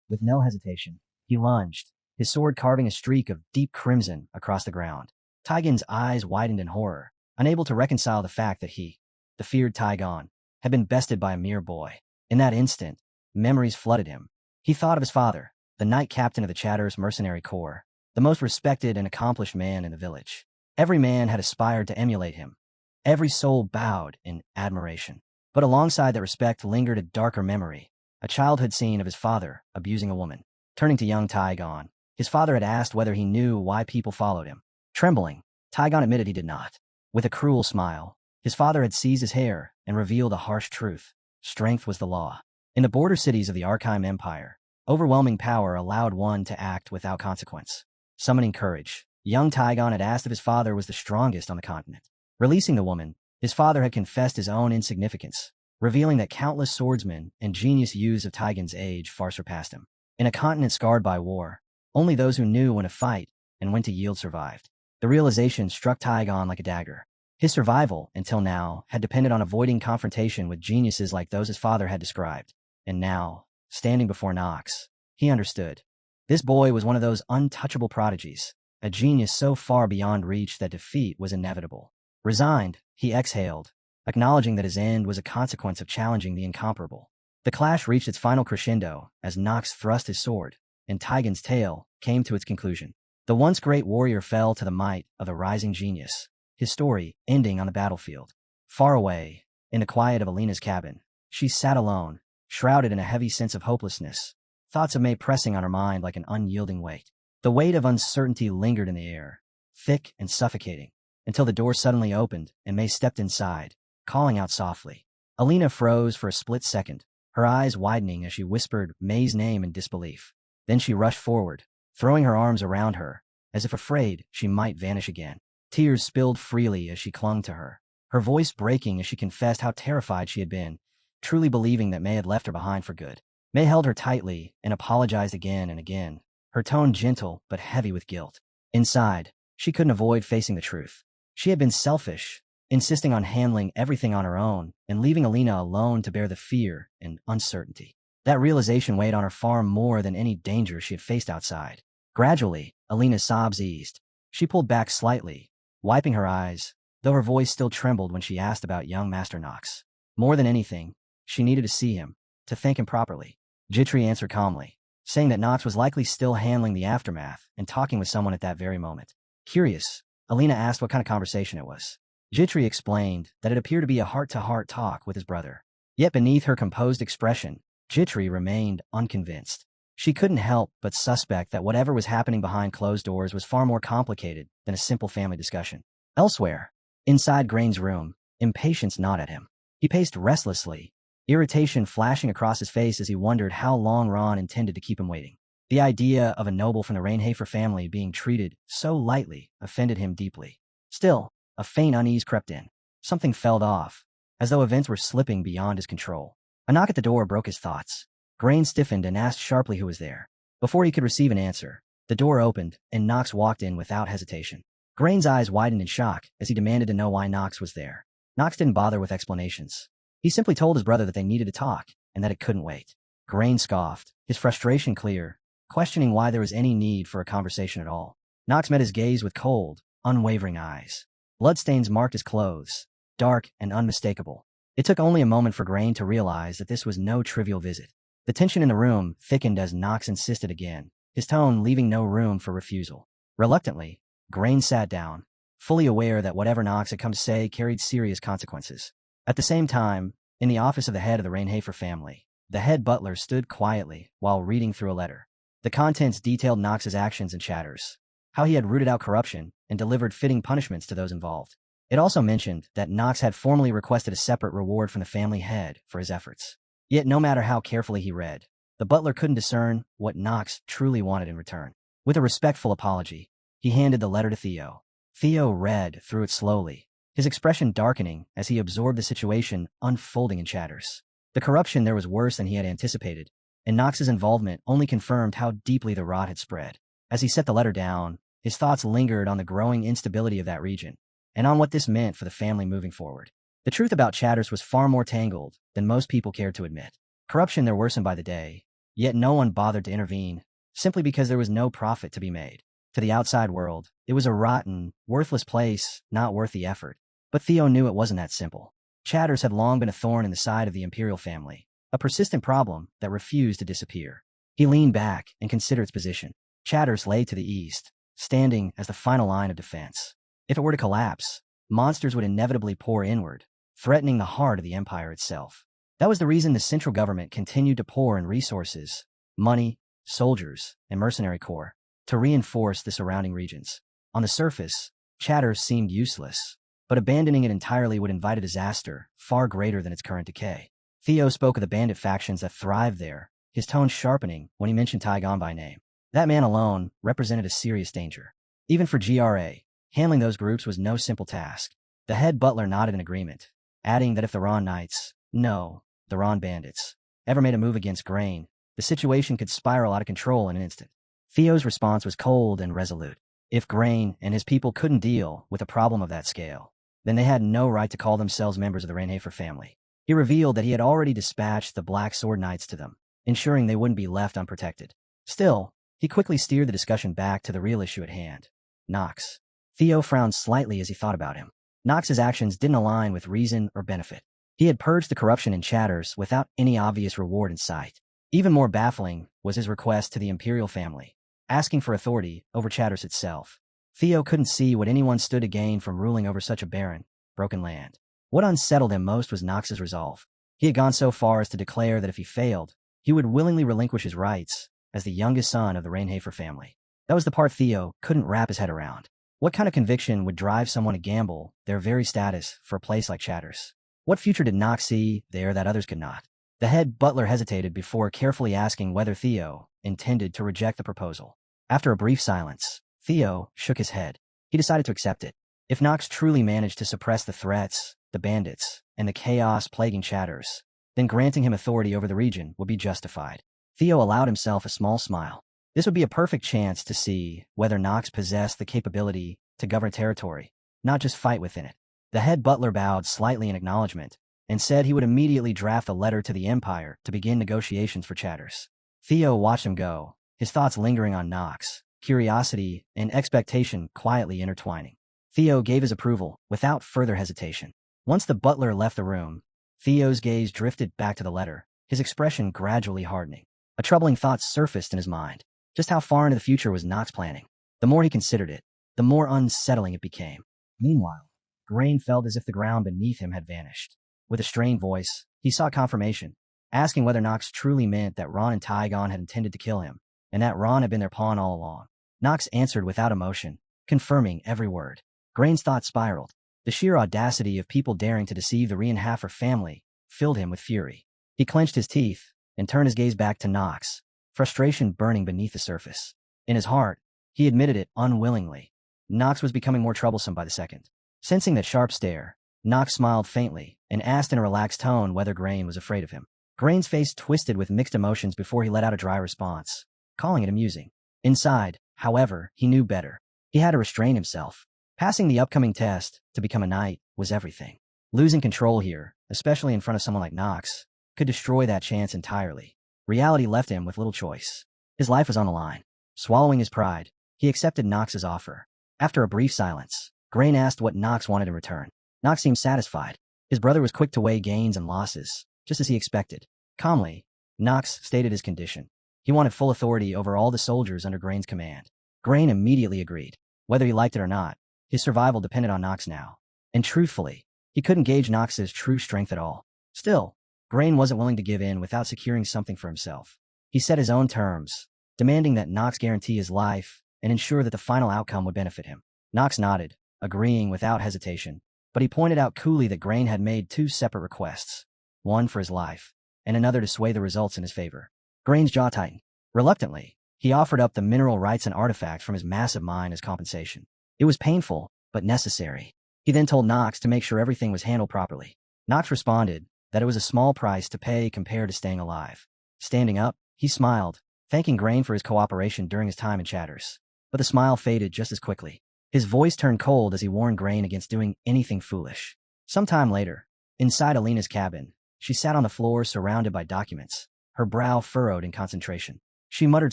With no hesitation, he lunged, his sword carving a streak of deep crimson across the ground. Taigon's eyes widened in horror, unable to reconcile the fact that he, the feared Taigon, had been bested by a mere boy. In that instant, memories flooded him. He thought of his father, the knight captain of the Chatter's mercenary corps, the most respected and accomplished man in the village. Every man had aspired to emulate him. Every soul bowed in admiration. But alongside that respect lingered a darker memory, a childhood scene of his father abusing a woman. Turning to young Taigon, his father had asked whether he knew why people followed him. Trembling, Taigon admitted he did not. With a cruel smile, his father had seized his hair and revealed a harsh truth. Strength was the law. In the border cities of the Archaim Empire, overwhelming power allowed one to act without consequence. Summoning courage, young Taigon had asked if his father was the strongest on the continent. Releasing the woman, his father had confessed his own insignificance, revealing that countless swordsmen and genius youths of Taigon's age far surpassed him. In a continent scarred by war, only those who knew when to fight and when to yield survived. The realization struck Taigon like a dagger. His survival, until now, had depended on avoiding confrontation with geniuses like those his father had described. And now, standing before Nox, he understood. This boy was one of those untouchable prodigies, a genius so far beyond reach that defeat was inevitable. Resigned, he exhaled, acknowledging that his end was a consequence of challenging the incomparable. The clash reached its final crescendo as Nox thrust his sword, and Taigon's tale came to its conclusion. The once great warrior fell to the might of the rising genius, his story ending on the battlefield. Far away, in the quiet of Alina's cabin, she sat alone, shrouded in a heavy sense of hopelessness, thoughts of Mei pressing on her mind like an unyielding weight. The weight of uncertainty lingered in the air, thick and suffocating, until the door suddenly opened and Mei stepped inside, calling out softly. Alina froze for a split second, her eyes widening as she whispered Mei's name in disbelief. Then she rushed forward, throwing her arms around her, as if afraid she might vanish again. Tears spilled freely as she clung to her, her voice breaking as she confessed how terrified she had been, truly believing that Mei had left her behind for good. Mei held her tightly and apologized again and again, her tone gentle but heavy with guilt. Inside, she couldn't avoid facing the truth. She had been selfish, insisting on handling everything on her own and leaving Alina alone to bear the fear and uncertainty. That realization weighed on her far more than any danger she had faced outside. Gradually, Alina's sobs eased. She pulled back slightly, wiping her eyes, though her voice still trembled when she asked about young Master Nox. More than anything, she needed to see him, to thank him properly. Jitri answered calmly, saying that Nox was likely still handling the aftermath and talking with someone at that very moment. Curious, Alina asked what kind of conversation it was. Jitri explained that it appeared to be a heart-to-heart talk with his brother. Yet beneath her composed expression, Jitri remained unconvinced. She couldn't help but suspect that whatever was happening behind closed doors was far more complicated than a simple family discussion. Elsewhere, inside Grain's room, impatience gnawed at him. He paced restlessly, irritation flashing across his face as he wondered how long Ron intended to keep him waiting. The idea of a noble from the Reinhardt family being treated so lightly offended him deeply. Still, a faint unease crept in. Something felt off, as though events were slipping beyond his control. A knock at the door broke his thoughts. Grain stiffened and asked sharply who was there. Before he could receive an answer, the door opened and Knox walked in without hesitation. Grain's eyes widened in shock as he demanded to know why Knox was there. Knox didn't bother with explanations. He simply told his brother that they needed to talk and that it couldn't wait. Grain scoffed, his frustration clear, questioning why there was any need for a conversation at all. Knox met his gaze with cold, unwavering eyes. Bloodstains marked his clothes, dark and unmistakable. It took only a moment for Grain to realize that this was no trivial visit. The tension in the room thickened as Knox insisted again, his tone leaving no room for refusal. Reluctantly, Grain sat down, fully aware that whatever Knox had come to say carried serious consequences. At the same time, in the office of the head of the Reinhardt family, the head butler stood quietly while reading through a letter. The contents detailed Knox's actions and chatters, how he had rooted out corruption and delivered fitting punishments to those involved. It also mentioned that Knox had formally requested a separate reward from the family head for his efforts. Yet no matter how carefully he read, the butler couldn't discern what Knox truly wanted in return. With a respectful apology, he handed the letter to Theo. Theo read through it slowly, his expression darkening as he absorbed the situation unfolding in chatters. The corruption there was worse than he had anticipated, and Knox's involvement only confirmed how deeply the rot had spread. As he set the letter down, his thoughts lingered on the growing instability of that region, and on what this meant for the family moving forward. The truth about Chatters was far more tangled than most people cared to admit. Corruption there worsened by the day, yet no one bothered to intervene, simply because there was no profit to be made. To the outside world, it was a rotten, worthless place, not worth the effort. But Theo knew it wasn't that simple. Chatters had long been a thorn in the side of the imperial family, a persistent problem that refused to disappear. He leaned back and considered its position. Chatters lay to the east, standing as the final line of defense. If it were to collapse, monsters would inevitably pour inward, threatening the heart of the empire itself. That was the reason the central government continued to pour in resources, money, soldiers, and mercenary corps to reinforce the surrounding regions. On the surface, Chatters seemed useless, but abandoning it entirely would invite a disaster far greater than its current decay. Theo spoke of the bandit factions that thrived there, his tone sharpening when he mentioned Taigon by name. That man alone represented a serious danger. Even for GRA, handling those groups was no simple task. The head butler nodded in agreement, adding that if the Ron Knights, the Ron Bandits, ever made a move against Grain, the situation could spiral out of control in an instant. Theo's response was cold and resolute. If Grain and his people couldn't deal with a problem of that scale, then they had no right to call themselves members of the Reinhardt family. He revealed that he had already dispatched the Black Sword Knights to them, ensuring they wouldn't be left unprotected. Still, he quickly steered the discussion back to the real issue at hand. Knox. Theo frowned slightly as he thought about him. Knox's actions didn't align with reason or benefit. He had purged the corruption in Chatters without any obvious reward in sight. Even more baffling was his request to the imperial family, asking for authority over Chatters itself. Theo couldn't see what anyone stood to gain from ruling over such a barren, broken land. What unsettled him most was Knox's resolve. He had gone so far as to declare that if he failed, he would willingly relinquish his rights as the youngest son of the Reinhardt family. That was the part Theo couldn't wrap his head around. What kind of conviction would drive someone to gamble their very status for a place like Chatters? What future did Knox see there that others could not? The head butler hesitated before carefully asking whether Theo intended to reject the proposal. After a brief silence, Theo shook his head. He decided to accept it. If Knox truly managed to suppress the threats, the bandits, and the chaos plaguing Chatters, then granting him authority over the region would be justified. Theo allowed himself a small smile. This would be a perfect chance to see whether Knox possessed the capability to govern territory, not just fight within it. The head butler bowed slightly in acknowledgement and said he would immediately draft a letter to the Empire to begin negotiations for Chatters. Theo watched him go, his thoughts lingering on Knox, curiosity and expectation quietly intertwining. Theo gave his approval without further hesitation. Once the butler left the room, Theo's gaze drifted back to the letter, his expression gradually hardening. A troubling thought surfaced in his mind. Just how far into the future was Knox planning? The more he considered it, the more unsettling it became. Meanwhile, Grain felt as if the ground beneath him had vanished. With a strained voice, he sought confirmation. asking whether Nox truly meant that Ron and Tygon had intended to kill him, and that Ron had been their pawn all along. Nox answered without emotion, confirming every word. Grain's thoughts spiraled. The sheer audacity of people daring to deceive the Reincarnated family filled him with fury. He clenched his teeth and turned his gaze back to Nox, frustration burning beneath the surface. In his heart, he admitted it unwillingly. Nox was becoming more troublesome by the second. Sensing that sharp stare, Nox smiled faintly and asked in a relaxed tone whether Grain was afraid of him. Grain's face twisted with mixed emotions before he let out a dry response, calling it amusing. Inside, however, he knew better. He had to restrain himself. Passing the upcoming test to become a knight was everything. Losing control here, especially in front of someone like Nox, could destroy that chance entirely. Reality left him with little choice. His life was on the line. Swallowing his pride, he accepted Nox's offer. After a brief silence, Grain asked what Nox wanted in return. Nox seemed satisfied. His brother was quick to weigh gains and losses, just as he expected. Calmly, Nox stated his condition. He wanted full authority over all the soldiers under Grain's command. Grain immediately agreed. Whether he liked it or not, his survival depended on Nox now. And truthfully, he couldn't gauge Nox's true strength at all. Still, Grain wasn't willing to give in without securing something for himself. He set his own terms, demanding that Nox guarantee his life and ensure that the final outcome would benefit him. Nox nodded, agreeing without hesitation, but he pointed out coolly that Grain had made two separate requests, one for his life, and another to sway the results in his favor. Grain's jaw tightened. Reluctantly, he offered up the mineral rights and artifact from his massive mine as compensation. It was painful, but necessary. He then told Nox to make sure everything was handled properly. Nox responded that it was a small price to pay compared to staying alive. Standing up, he smiled, thanking Grain for his cooperation during his time in Chatters. But the smile faded just as quickly. His voice turned cold as he warned Grain against doing anything foolish. Sometime later, inside Alina's cabin, she sat on the floor surrounded by documents, her brow furrowed in concentration. She muttered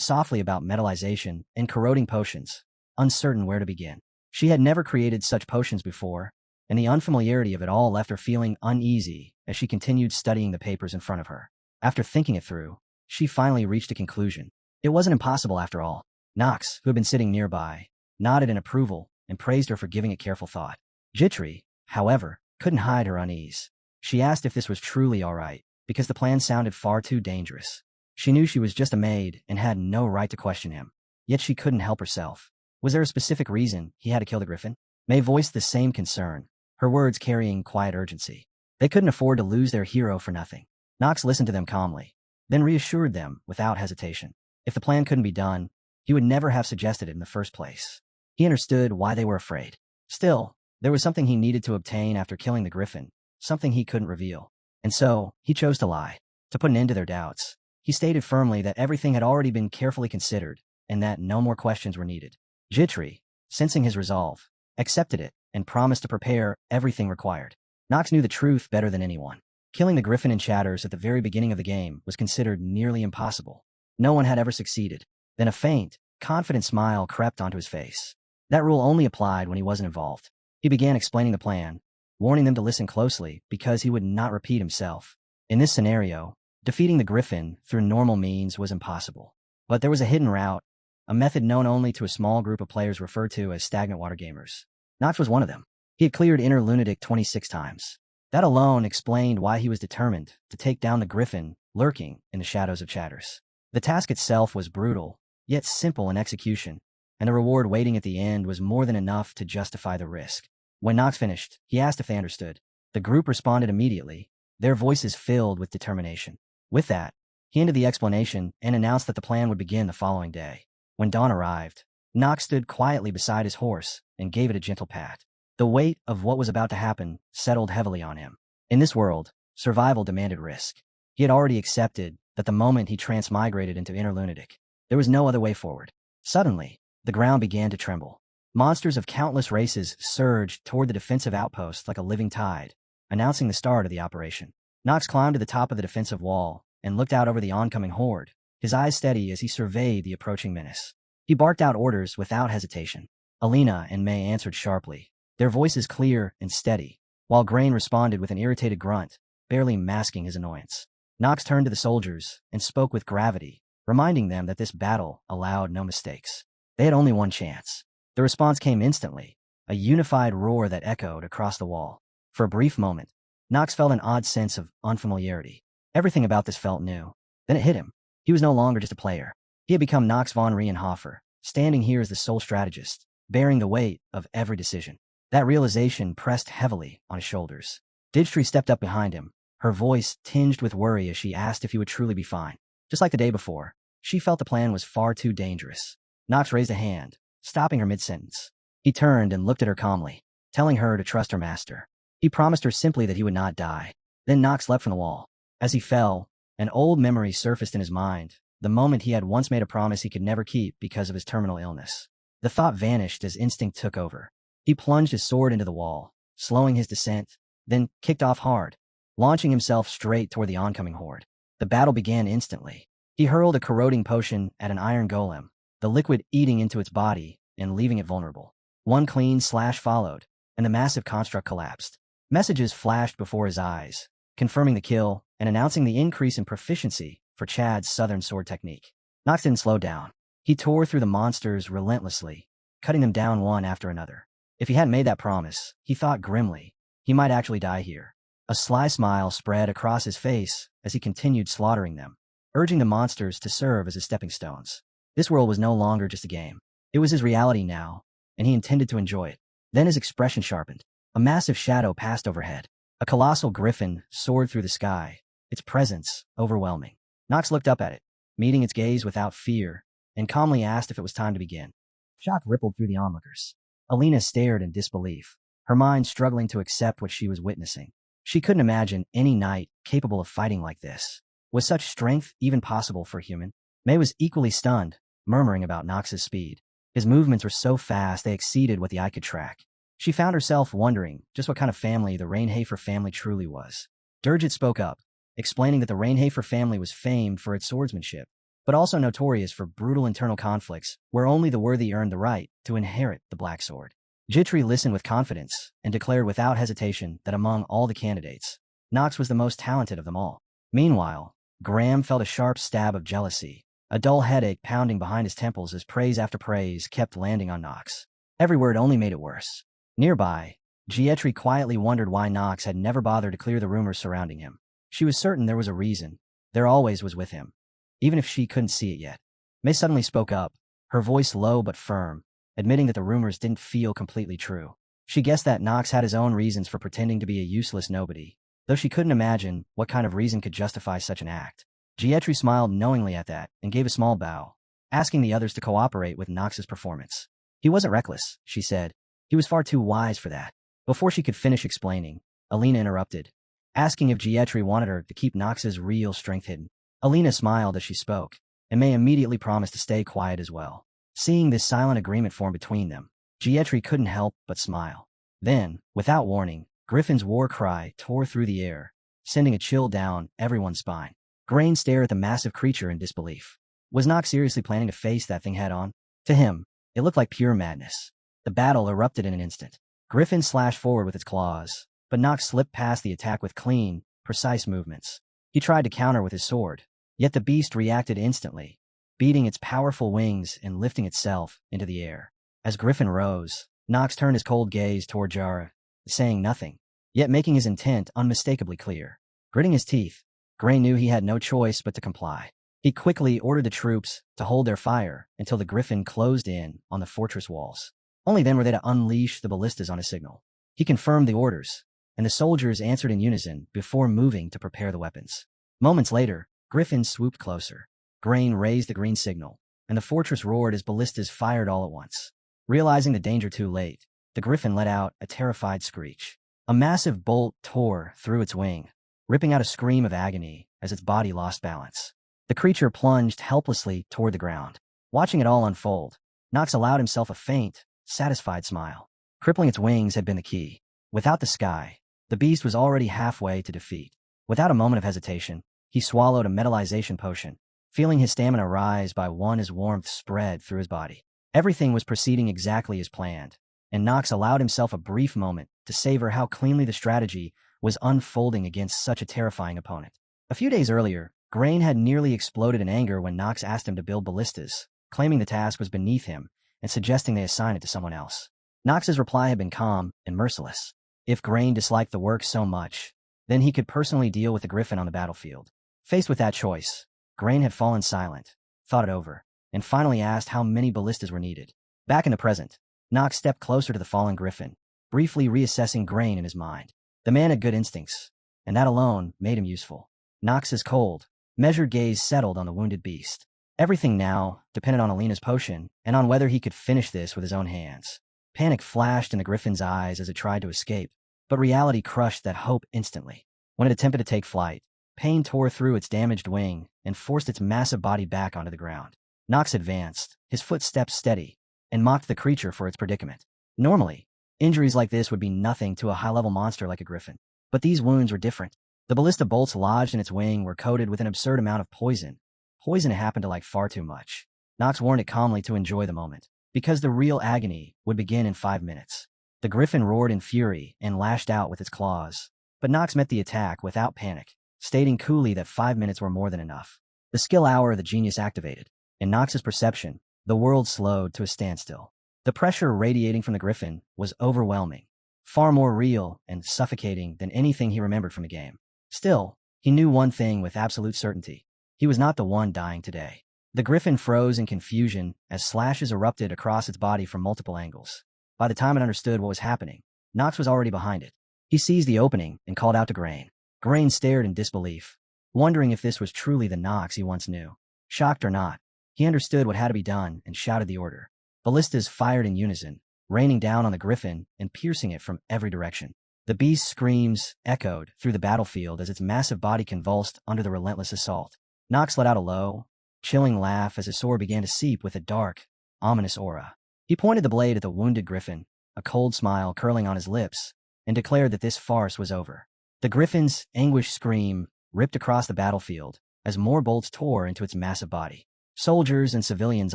softly about metallization and corroding potions, uncertain where to begin. She had never created such potions before, and the unfamiliarity of it all left her feeling uneasy as she continued studying the papers in front of her. After thinking it through, she finally reached a conclusion. It wasn't impossible after all. Nox, who had been sitting nearby, nodded in approval and praised her for giving it careful thought. Jitri, however, couldn't hide her unease. She asked if this was truly all right, because the plan sounded far too dangerous. She knew she was just a maid and had no right to question him. Yet she couldn't help herself. Was there a specific reason he had to kill the griffin? May voiced the same concern, her words carrying quiet urgency. They couldn't afford to lose their hero for nothing. Nox listened to them calmly, then reassured them without hesitation. If the plan couldn't be done, he would never have suggested it in the first place. He understood why they were afraid. Still, there was something he needed to obtain after killing the griffin, something he couldn't reveal. And so, he chose to lie. To put an end to their doubts, he stated firmly that everything had already been carefully considered, and that no more questions were needed. Jitri, sensing his resolve, accepted it and promised to prepare everything required. Nox knew the truth better than anyone. Killing the griffin in Chatters at the very beginning of the game was considered nearly impossible. No one had ever succeeded. Then a faint, confident smile crept onto his face. That rule only applied when he wasn't involved. He began explaining the plan, warning them to listen closely because he would not repeat himself. In this scenario, defeating the griffin through normal means was impossible. But there was a hidden route, a method known only to a small group of players referred to as stagnant water gamers. Nox was one of them. He had cleared Inner Lunatic 26 times. That alone explained why he was determined to take down the griffin lurking in the shadows of Chatters. The task itself was brutal, yet simple in execution, and the reward waiting at the end was more than enough to justify the risk. When Nox finished, he asked if they understood. The group responded immediately, their voices filled with determination. With that, he ended the explanation and announced that the plan would begin the following day. When dawn arrived, Nox stood quietly beside his horse and gave it a gentle pat. The weight of what was about to happen settled heavily on him. In this world, survival demanded risk. He had already accepted that the moment he transmigrated into Inner Lunatic, there was no other way forward. Suddenly, the ground began to tremble. Monsters of countless races surged toward the defensive outpost like a living tide, announcing the start of the operation. Nox climbed to the top of the defensive wall and looked out over the oncoming horde, his eyes steady as he surveyed the approaching menace. He barked out orders without hesitation. Alina and May answered sharply, their voices clear and steady, while Grain responded with an irritated grunt, barely masking his annoyance. Nox turned to the soldiers and spoke with gravity, reminding them that this battle allowed no mistakes. They had only one chance. The response came instantly, a unified roar that echoed across the wall. For a brief moment, Nox felt an odd sense of unfamiliarity. Everything about this felt new. Then it hit him. He was no longer just a player. He had become Knox von Rienhofer, standing here as the sole strategist, bearing the weight of every decision. That realization pressed heavily on his shoulders. Digtree stepped up behind him, her voice tinged with worry as she asked if he would truly be fine. Just like the day before, she felt the plan was far too dangerous. Knox raised a hand, stopping her mid-sentence. He turned and looked at her calmly, telling her to trust her master. He promised her simply that he would not die. Then Knox leapt from the wall. As he fell, an old memory surfaced in his mind, the moment he had once made a promise he could never keep because of his terminal illness. The thought vanished as instinct took over. He plunged his sword into the wall, slowing his descent, then kicked off hard, launching himself straight toward the oncoming horde. The battle began instantly. He hurled a corroding potion at an iron golem, the liquid eating into its body and leaving it vulnerable. One clean slash followed, and the massive construct collapsed. Messages flashed before his eyes, confirming the kill and announcing the increase in proficiency for Chad's southern sword technique. Knox didn't slow down. He tore through the monsters relentlessly, cutting them down one after another. If he hadn't made that promise, he thought grimly, he might actually die here. A sly smile spread across his face as he continued slaughtering them, urging the monsters to serve as his stepping stones. This world was no longer just a game. It was his reality now, and he intended to enjoy it. Then his expression sharpened. A massive shadow passed overhead. A colossal griffin soared through the sky, its presence overwhelming. Knox looked up at it, meeting its gaze without fear, and calmly asked if it was time to begin. Shock rippled through the onlookers. Alina stared in disbelief, her mind struggling to accept what she was witnessing. She couldn't imagine any knight capable of fighting like this. Was such strength even possible for a human? May was equally stunned, murmuring about Knox's speed. His movements were so fast they exceeded what the eye could track. She found herself wondering just what kind of family the Reinhafer family truly was. Durgit spoke up, explaining that the Reinhafer family was famed for its swordsmanship, but also notorious for brutal internal conflicts where only the worthy earned the right to inherit the black sword. Jitri listened with confidence and declared without hesitation that among all the candidates, Knox was the most talented of them all. Meanwhile, Graham felt a sharp stab of jealousy, a dull headache pounding behind his temples as praise after praise kept landing on Knox. Every word only made it worse. Nearby, Gietri quietly wondered why Knox had never bothered to clear the rumors surrounding him. She was certain there was a reason. There always was with him, even if she couldn't see it yet. May suddenly spoke up, her voice low but firm, admitting that the rumors didn't feel completely true. She guessed that Knox had his own reasons for pretending to be a useless nobody, though she couldn't imagine what kind of reason could justify such an act. Gietri smiled knowingly at that and gave a small bow, asking the others to cooperate with Knox's performance. He wasn't reckless, she said. He was far too wise for that. Before she could finish explaining, Alina interrupted, asking if Gietri wanted her to keep Knox's real strength hidden. Alina smiled as she spoke, and May immediately promised to stay quiet as well. Seeing this silent agreement form between them, Gietri couldn't help but smile. Then, without warning, Griffin's war cry tore through the air, sending a chill down everyone's spine. Grain stared at the massive creature in disbelief. Was Knox seriously planning to face that thing head-on? To him, it looked like pure madness. The battle erupted in an instant. Griffin slashed forward with its claws, but Knox slipped past the attack with clean, precise movements. He tried to counter with his sword, yet the beast reacted instantly, beating its powerful wings and lifting itself into the air. As Griffin rose, Knox turned his cold gaze toward Jara, saying nothing, yet making his intent unmistakably clear. Gritting his teeth, Gray knew he had no choice but to comply. He quickly ordered the troops to hold their fire until the Griffin closed in on the fortress walls. Only then were they to unleash the ballistas on a signal. He confirmed the orders, and the soldiers answered in unison before moving to prepare the weapons. Moments later, Griffin swooped closer. Grain raised the green signal, and the fortress roared as ballistas fired all at once. Realizing the danger too late, the Griffin let out a terrified screech. A massive bolt tore through its wing, ripping out a scream of agony as its body lost balance. The creature plunged helplessly toward the ground. Watching it all unfold, Knox allowed himself a faint, satisfied smile. Crippling its wings had been the key. Without the sky, the beast was already halfway to defeat. Without a moment of hesitation, he swallowed a metallization potion, feeling his stamina rise by one as warmth spread through his body. Everything was proceeding exactly as planned, and Knox allowed himself a brief moment to savor how cleanly the strategy was unfolding against such a terrifying opponent. A few days earlier, Grain had nearly exploded in anger when Knox asked him to build ballistas, claiming the task was beneath him and suggesting they assign it to someone else. Knox's reply had been calm and merciless. If Grain disliked the work so much, then he could personally deal with the Griffin on the battlefield. Faced with that choice, Grain had fallen silent, thought it over, and finally asked how many ballistas were needed. Back in the present, Nox stepped closer to the fallen griffin, briefly reassessing Grain in his mind. The man had good instincts, and that alone made him useful. Nox's cold, measured gaze settled on the wounded beast. Everything now depended on Alina's potion and on whether he could finish this with his own hands. Panic flashed in the griffin's eyes as it tried to escape, but reality crushed that hope instantly. When it attempted to take flight, pain tore through its damaged wing and forced its massive body back onto the ground. Nox advanced, his footsteps steady, and mocked the creature for its predicament. Normally, injuries like this would be nothing to a high-level monster like a griffin, but these wounds were different. The ballista bolts lodged in its wing were coated with an absurd amount of poison. Poison it happened to like far too much. Nox warned it calmly to enjoy the moment, because the real agony would begin in 5 minutes. The griffin roared in fury and lashed out with its claws, but Nox met the attack without panic, stating coolly that 5 minutes were more than enough. The skill hour of the genius activated. In Nox's perception, the world slowed to a standstill. The pressure radiating from the griffin was overwhelming, far more real and suffocating than anything he remembered from the game. Still, he knew one thing with absolute certainty. He was not the one dying today. The griffin froze in confusion as slashes erupted across its body from multiple angles. By the time it understood what was happening, Nox was already behind it. He seized the opening and called out to Grain. Grain stared in disbelief, wondering if this was truly the Nox he once knew. Shocked or not, he understood what had to be done and shouted the order. Ballistas fired in unison, raining down on the griffin and piercing it from every direction. The beast's screams echoed through the battlefield as its massive body convulsed under the relentless assault. Nox let out a low, chilling laugh as his sword began to seep with a dark, ominous aura. He pointed the blade at the wounded griffin, a cold smile curling on his lips, and declared that this farce was over. The griffin's anguished scream ripped across the battlefield as more bolts tore into its massive body. Soldiers and civilians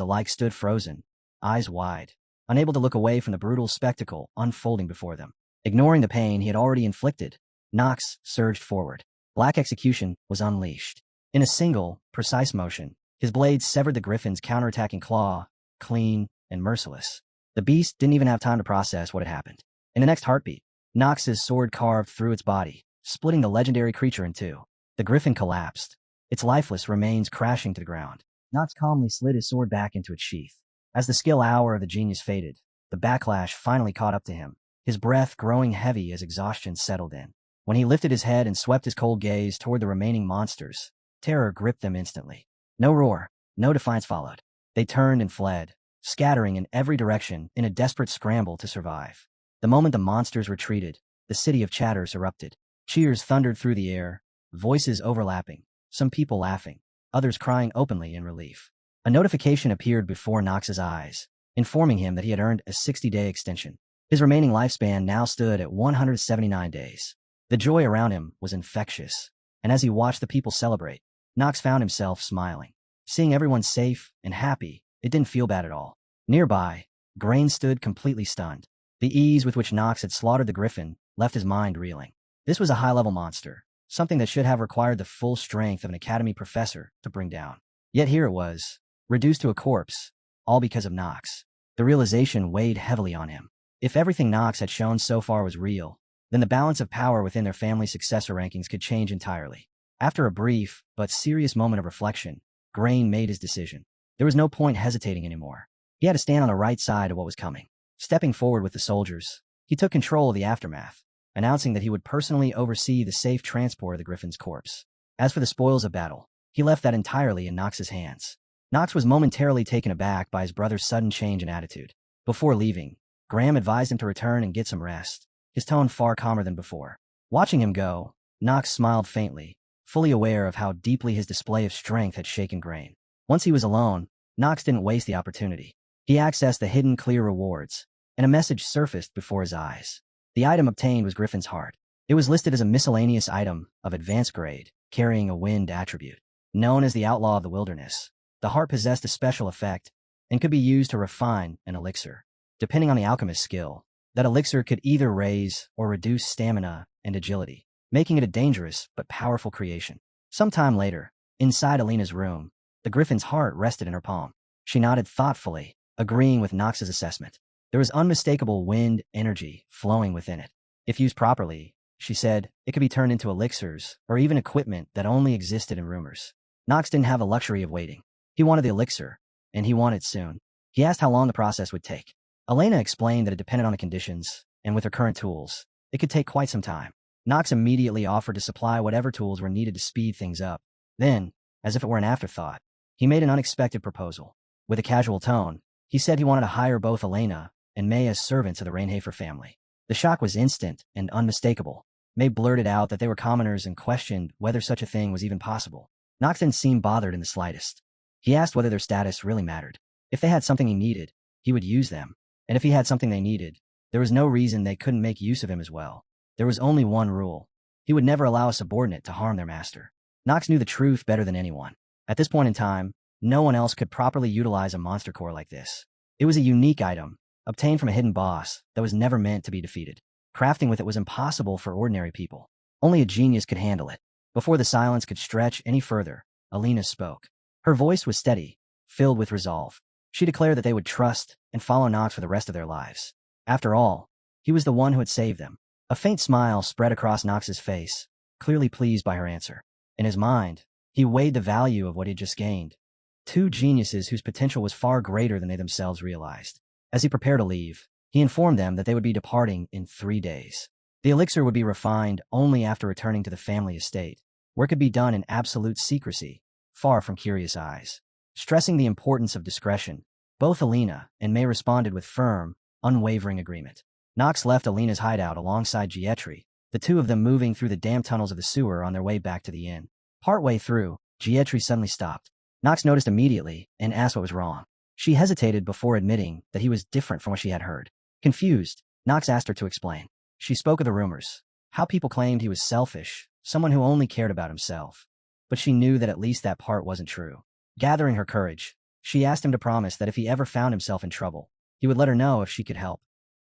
alike stood frozen, eyes wide, unable to look away from the brutal spectacle unfolding before them. Ignoring the pain he had already inflicted, Nox surged forward. Black execution was unleashed. In a single, precise motion, his blade severed the griffin's counterattacking claw, clean and merciless. The beast didn't even have time to process what had happened. In the next heartbeat, Nox's sword carved through its body, splitting the legendary creature in two. The griffin collapsed, its lifeless remains crashing to the ground. Nox calmly slid his sword back into its sheath. As the skill hour of the genius faded, the backlash finally caught up to him, his breath growing heavy as exhaustion settled in. When he lifted his head and swept his cold gaze toward the remaining monsters, terror gripped them instantly. No roar, no defiance followed. They turned and fled, scattering in every direction in a desperate scramble to survive. The moment the monsters retreated, the city of chatters erupted. Cheers thundered through the air, voices overlapping, some people laughing, others crying openly in relief. A notification appeared before Nox's eyes, informing him that he had earned a 60-day extension. His remaining lifespan now stood at 179 days. The joy around him was infectious, and as he watched the people celebrate, Nox found himself smiling. Seeing everyone safe and happy, it didn't feel bad at all. Nearby, Grain stood completely stunned. The ease with which Nox had slaughtered the griffin left his mind reeling. This was a high-level monster, something that should have required the full strength of an academy professor to bring down. Yet here it was, reduced to a corpse, all because of Nox. The realization weighed heavily on him. If everything Nox had shown so far was real, then the balance of power within their family successor rankings could change entirely. After a brief but serious moment of reflection, Grain made his decision. There was no point hesitating anymore. He had to stand on the right side of what was coming. Stepping forward with the soldiers, he took control of the aftermath, announcing that he would personally oversee the safe transport of the griffin's corpse. As for the spoils of battle, he left that entirely in Nox's hands. Nox was momentarily taken aback by his brother's sudden change in attitude. Before leaving, Graham advised him to return and get some rest, his tone far calmer than before. Watching him go, Nox smiled faintly, fully aware of how deeply his display of strength had shaken Grain. Once he was alone, Nox didn't waste the opportunity. He accessed the hidden clear rewards, and a message surfaced before his eyes. The item obtained was Griffin's heart. It was listed as a miscellaneous item of advanced grade, carrying a wind attribute. Known as the Outlaw of the Wilderness, the heart possessed a special effect and could be used to refine an elixir. Depending on the alchemist's skill, that elixir could either raise or reduce stamina and agility, making it a dangerous but powerful creation. Sometime later, inside Alina's room, the griffin's heart rested in her palm. She nodded thoughtfully, agreeing with Nox's assessment. There was unmistakable wind energy flowing within it. If used properly, She said it could be turned into elixirs or even equipment that only existed in rumors. Knox didn't have the luxury of waiting. He wanted the elixir, and he wanted it soon. He asked how long the process would take. Elena explained that it depended on the conditions, and with her current tools, it could take quite some time. Knox immediately offered to supply whatever tools were needed to speed things up. Then, as if it were an afterthought, he made an unexpected proposal. With a casual tone, he said he wanted to hire both Elena and May as servants of the Rainhafer family. The shock was instant and unmistakable. May blurted out that they were commoners and questioned whether such a thing was even possible. Knox didn't seem bothered in the slightest. He asked whether their status really mattered. If they had something he needed, he would use them. And if he had something they needed, there was no reason they couldn't make use of him as well. There was only one rule. He would never allow a subordinate to harm their master. Knox knew the truth better than anyone. At this point in time, no one else could properly utilize a monster core like this. It was a unique item, obtained from a hidden boss that was never meant to be defeated. Crafting with it was impossible for ordinary people. Only a genius could handle it. Before the silence could stretch any further, Alina spoke. Her voice was steady, filled with resolve. She declared that they would trust and follow Knox for the rest of their lives. After all, he was the one who had saved them. A faint smile spread across Knox's face, clearly pleased by her answer. In his mind, he weighed the value of what he had just gained. Two geniuses whose potential was far greater than they themselves realized. As he prepared to leave, he informed them that they would be departing in 3 days. The elixir would be refined only after returning to the family estate, where it could be done in absolute secrecy, far from curious eyes. Stressing the importance of discretion, both Alina and May responded with firm, unwavering agreement. Knox left Alina's hideout alongside Gietri, the two of them moving through the damp tunnels of the sewer on their way back to the inn. Partway through, Gietri suddenly stopped. Knox noticed immediately and asked what was wrong. She hesitated before admitting that he was different from what she had heard. Confused, Knox asked her to explain. She spoke of the rumors, how people claimed he was selfish, someone who only cared about himself. But she knew that at least that part wasn't true. Gathering her courage, she asked him to promise that if he ever found himself in trouble, he would let her know if she could help,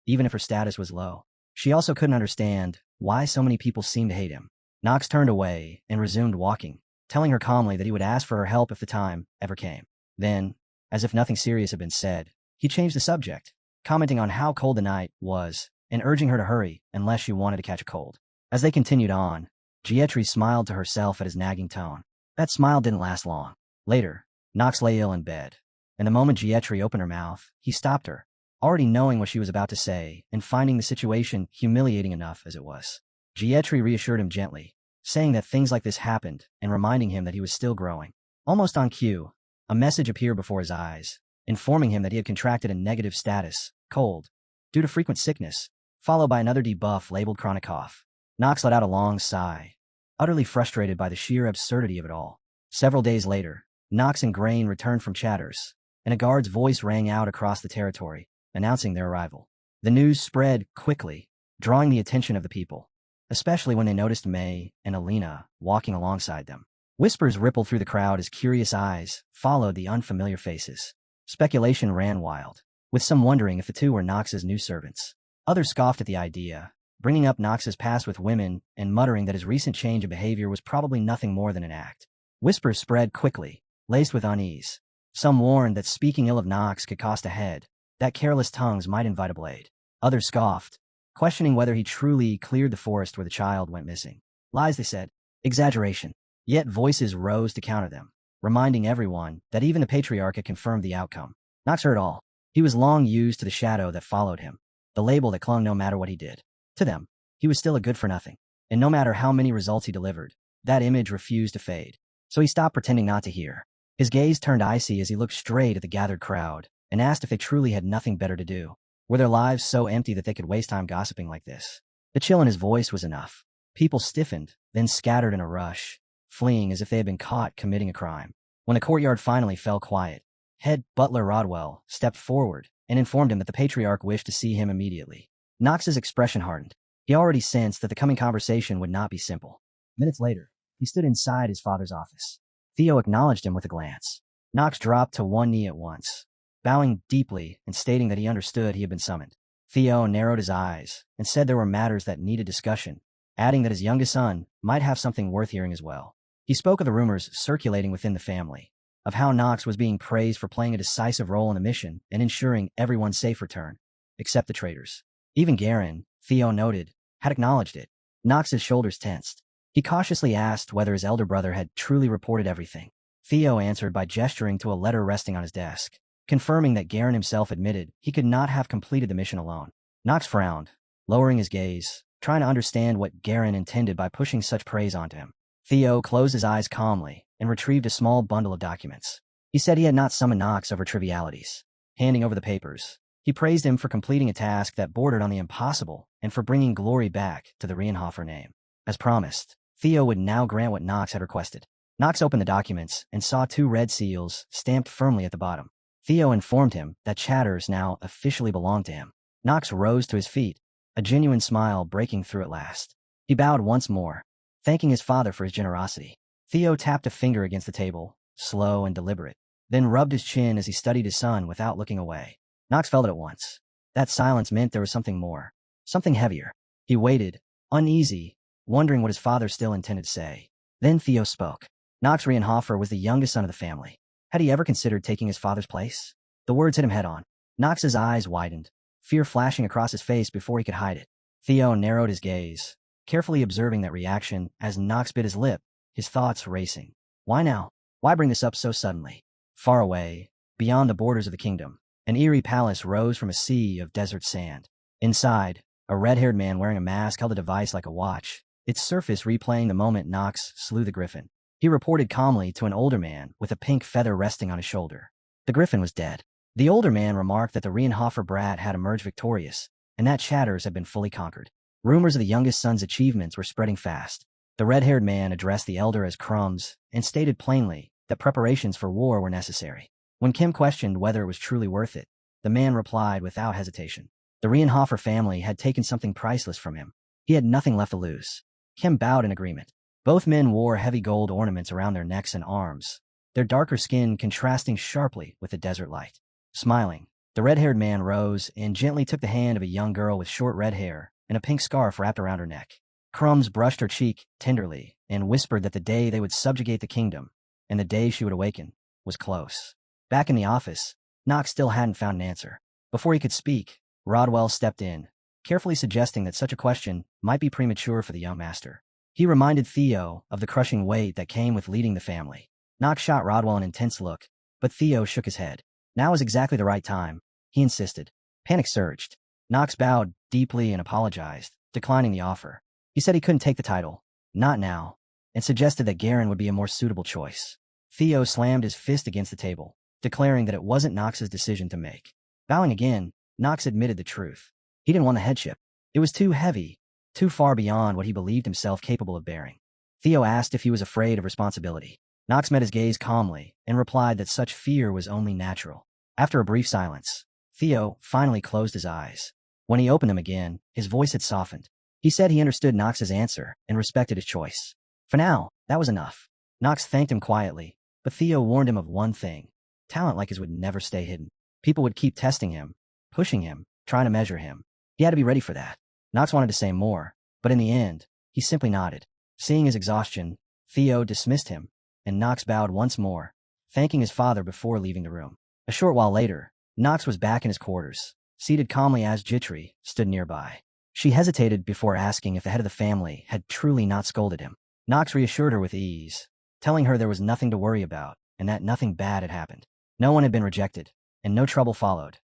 even if her status was low. She also couldn't understand why so many people seemed to hate him. Knox turned away and resumed walking, telling her calmly that he would ask for her help if the time ever came. Then, as if nothing serious had been said, he changed the subject, commenting on how cold the night was and urging her to hurry unless she wanted to catch a cold. As they continued on, Gietri smiled to herself at his nagging tone. That smile didn't last long. Later, Knox lay ill in bed, and the moment Gietri opened her mouth, he stopped her, already knowing what she was about to say and finding the situation humiliating enough as it was. Gietri reassured him gently, saying that things like this happened and reminding him that he was still growing. Almost on cue, a message appeared before his eyes, informing him that he had contracted a negative status, cold, due to frequent sickness, followed by another debuff labeled chronic cough. Knox let out a long sigh, utterly frustrated by the sheer absurdity of it all. Several days later, Knox and Grain returned from Chatters, and a guard's voice rang out across the territory, announcing their arrival. The news spread quickly, drawing the attention of the people, especially when they noticed May and Alina walking alongside them. Whispers rippled through the crowd as curious eyes followed the unfamiliar faces. Speculation ran wild, with some wondering if the two were Knox's new servants. Others scoffed at the idea, bringing up Knox's past with women and muttering that his recent change of behavior was probably nothing more than an act. Whispers spread quickly, laced with unease. Some warned that speaking ill of Knox could cost a head, that careless tongues might invite a blade. Others scoffed, questioning whether he truly cleared the forest where the child went missing. Lies, they said. Exaggeration. Yet voices rose to counter them, reminding everyone that even the Patriarch had confirmed the outcome. Knox heard all. He was long used to the shadow that followed him, the label that clung no matter what he did. To them, he was still a good-for-nothing, and no matter how many results he delivered, that image refused to fade. So he stopped pretending not to hear. His gaze turned icy as he looked straight at the gathered crowd and asked if they truly had nothing better to do. Were their lives so empty that they could waste time gossiping like this? The chill in his voice was enough. People stiffened, then scattered in a rush, fleeing as if they had been caught committing a crime. When the courtyard finally fell quiet, head butler Rodwell stepped forward and informed him that the Patriarch wished to see him immediately. Knox's expression hardened. He already sensed that the coming conversation would not be simple. Minutes later, he stood inside his father's office. Theo acknowledged him with a glance. Knox dropped to one knee at once, bowing deeply and stating that he understood he had been summoned. Theo narrowed his eyes and said there were matters that needed discussion, adding that his youngest son might have something worth hearing as well. He spoke of the rumors circulating within the family, of how Knox was being praised for playing a decisive role in the mission and ensuring everyone's safe return, except the traitors. Even Garen, Theo noted, had acknowledged it. Knox's shoulders tensed. He cautiously asked whether his elder brother had truly reported everything. Theo answered by gesturing to a letter resting on his desk, confirming that Garen himself admitted he could not have completed the mission alone. Knox frowned, lowering his gaze, trying to understand what Garen intended by pushing such praise onto him. Theo closed his eyes calmly and retrieved a small bundle of documents. He said he had not summoned Knox over trivialities. Handing over the papers, he praised him for completing a task that bordered on the impossible and for bringing glory back to the Reincarnated name. As promised, Theo would now grant what Knox had requested. Knox opened the documents and saw 2 red seals stamped firmly at the bottom. Theo informed him that Chatters now officially belonged to him. Knox rose to his feet, a genuine smile breaking through at last. He bowed once more, thanking his father for his generosity. Theo tapped a finger against the table, slow and deliberate, then rubbed his chin as he studied his son without looking away. Knox felt it at once. That silence meant there was something more, something heavier. He waited, uneasy, wondering what his father still intended to say. Then Theo spoke. Knox Reinhofer was the youngest son of the family. Had he ever considered taking his father's place? The words hit him head-on. Knox's eyes widened, fear flashing across his face before he could hide it. Theo narrowed his gaze, carefully observing that reaction as Knox bit his lip, his thoughts racing. Why now? Why bring this up so suddenly? Far away, beyond the borders of the kingdom, an eerie palace rose from a sea of desert sand. Inside, a red-haired man wearing a mask held a device like a watch, its surface replaying the moment Knox slew the griffin. He reported calmly to an older man with a pink feather resting on his shoulder. The griffin was dead. The older man remarked that the Reinhofer brat had emerged victorious, and that Chatters had been fully conquered. Rumors of the youngest son's achievements were spreading fast. The red-haired man addressed the elder as Crumbs and stated plainly that preparations for war were necessary. When Kim questioned whether it was truly worth it, the man replied without hesitation. The Reinhofer family had taken something priceless from him. He had nothing left to lose. Kim bowed in agreement. Both men wore heavy gold ornaments around their necks and arms, their darker skin contrasting sharply with the desert light. Smiling, the red-haired man rose and gently took the hand of a young girl with short red hair and a pink scarf wrapped around her neck. Crumbs brushed her cheek tenderly and whispered that the day they would subjugate the kingdom, and the day she would awaken, was close. Back in the office, Knox still hadn't found an answer. Before he could speak, Rodwell stepped in, carefully suggesting that such a question might be premature for the young master. He reminded Theo of the crushing weight that came with leading the family. Knox shot Rodwell an intense look, but Theo shook his head. Now was exactly the right time, he insisted. Panic surged. Knox bowed deeply and apologized, declining the offer. He said he couldn't take the title, not now, and suggested that Garen would be a more suitable choice. Theo slammed his fist against the table, declaring that it wasn't Knox's decision to make. Bowing again, Knox admitted the truth. He didn't want the headship. It was too heavy, too far beyond what he believed himself capable of bearing. Theo asked if he was afraid of responsibility. Knox met his gaze calmly and replied that such fear was only natural. After a brief silence, Theo finally closed his eyes. When he opened them again, his voice had softened. He said he understood Knox's answer and respected his choice. For now, that was enough. Knox thanked him quietly, but Theo warned him of one thing. Talent like his would never stay hidden. People would keep testing him, pushing him, trying to measure him. He had to be ready for that. Knox wanted to say more, but in the end, he simply nodded. Seeing his exhaustion, Theo dismissed him, and Knox bowed once more, thanking his father before leaving the room. A short while later, Knox was back in his quarters, seated calmly as Jitri stood nearby. She hesitated before asking if the head of the family had truly not scolded him. Knox reassured her with ease, telling her there was nothing to worry about and that nothing bad had happened. No one had been rejected, and no trouble followed.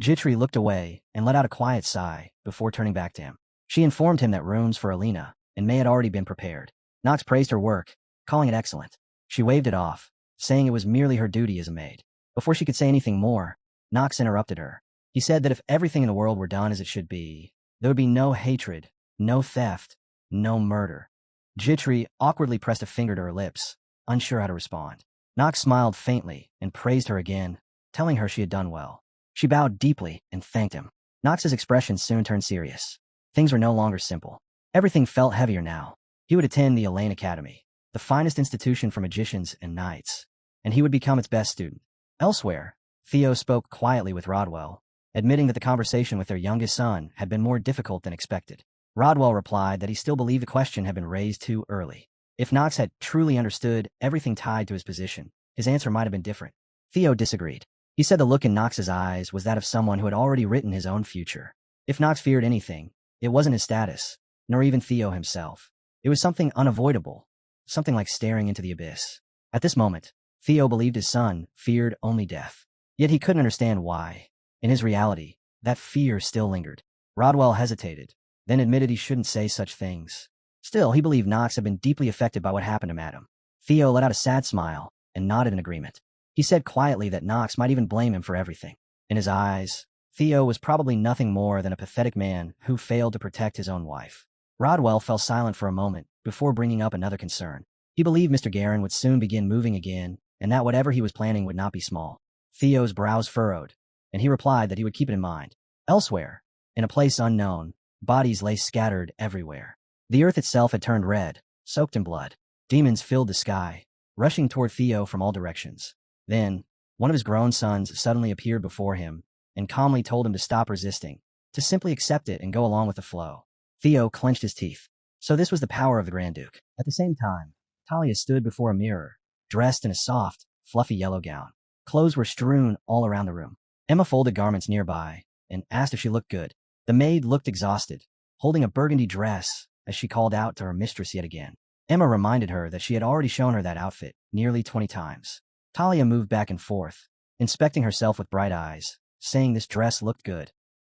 Jitri looked away and let out a quiet sigh before turning back to him. She informed him that rooms for Alina and May had already been prepared. Knox praised her work, calling it excellent. She waved it off, saying it was merely her duty as a maid. Before she could say anything more, Knox interrupted her. He said that if everything in the world were done as it should be, there would be no hatred, no theft, no murder. Jitri awkwardly pressed a finger to her lips, unsure how to respond. Knox smiled faintly and praised her again, telling her she had done well. She bowed deeply and thanked him. Knox's expression soon turned serious. Things were no longer simple. Everything felt heavier now. He would attend the Elaine Academy, the finest institution for magicians and knights, and he would become its best student. Elsewhere, Theo spoke quietly with Rodwell, admitting that the conversation with their youngest son had been more difficult than expected. Rodwell replied that he still believed the question had been raised too early. If Knox had truly understood everything tied to his position, his answer might have been different. Theo disagreed. He said the look in Knox's eyes was that of someone who had already written his own future. If Knox feared anything, it wasn't his status, nor even Theo himself. It was something unavoidable, something like staring into the abyss. At this moment, Theo believed his son feared only death. Yet he couldn't understand why. In his reality, that fear still lingered. Rodwell hesitated, then admitted he shouldn't say such things. Still, he believed Knox had been deeply affected by what happened to Madam. Theo let out a sad smile and nodded in agreement. He said quietly that Knox might even blame him for everything. In his eyes, Theo was probably nothing more than a pathetic man who failed to protect his own wife. Rodwell fell silent for a moment before bringing up another concern. He believed Mr. Guerin would soon begin moving again, and that whatever he was planning would not be small. Theo's brows furrowed, and he replied that he would keep it in mind. Elsewhere, in a place unknown, bodies lay scattered everywhere. The earth itself had turned red, soaked in blood. Demons filled the sky, rushing toward Theo from all directions. Then, one of his grown sons suddenly appeared before him and calmly told him to stop resisting, to simply accept it and go along with the flow. Theo clenched his teeth. So this was the power of the Grand Duke. At the same time, Talia stood before a mirror, dressed in a soft, fluffy yellow gown. Clothes were strewn all around the room. Emma folded garments nearby and asked if she looked good. The maid looked exhausted, holding a burgundy dress as she called out to her mistress yet again. Emma reminded her that she had already shown her that outfit nearly 20 times. Talia moved back and forth, inspecting herself with bright eyes, saying this dress looked good.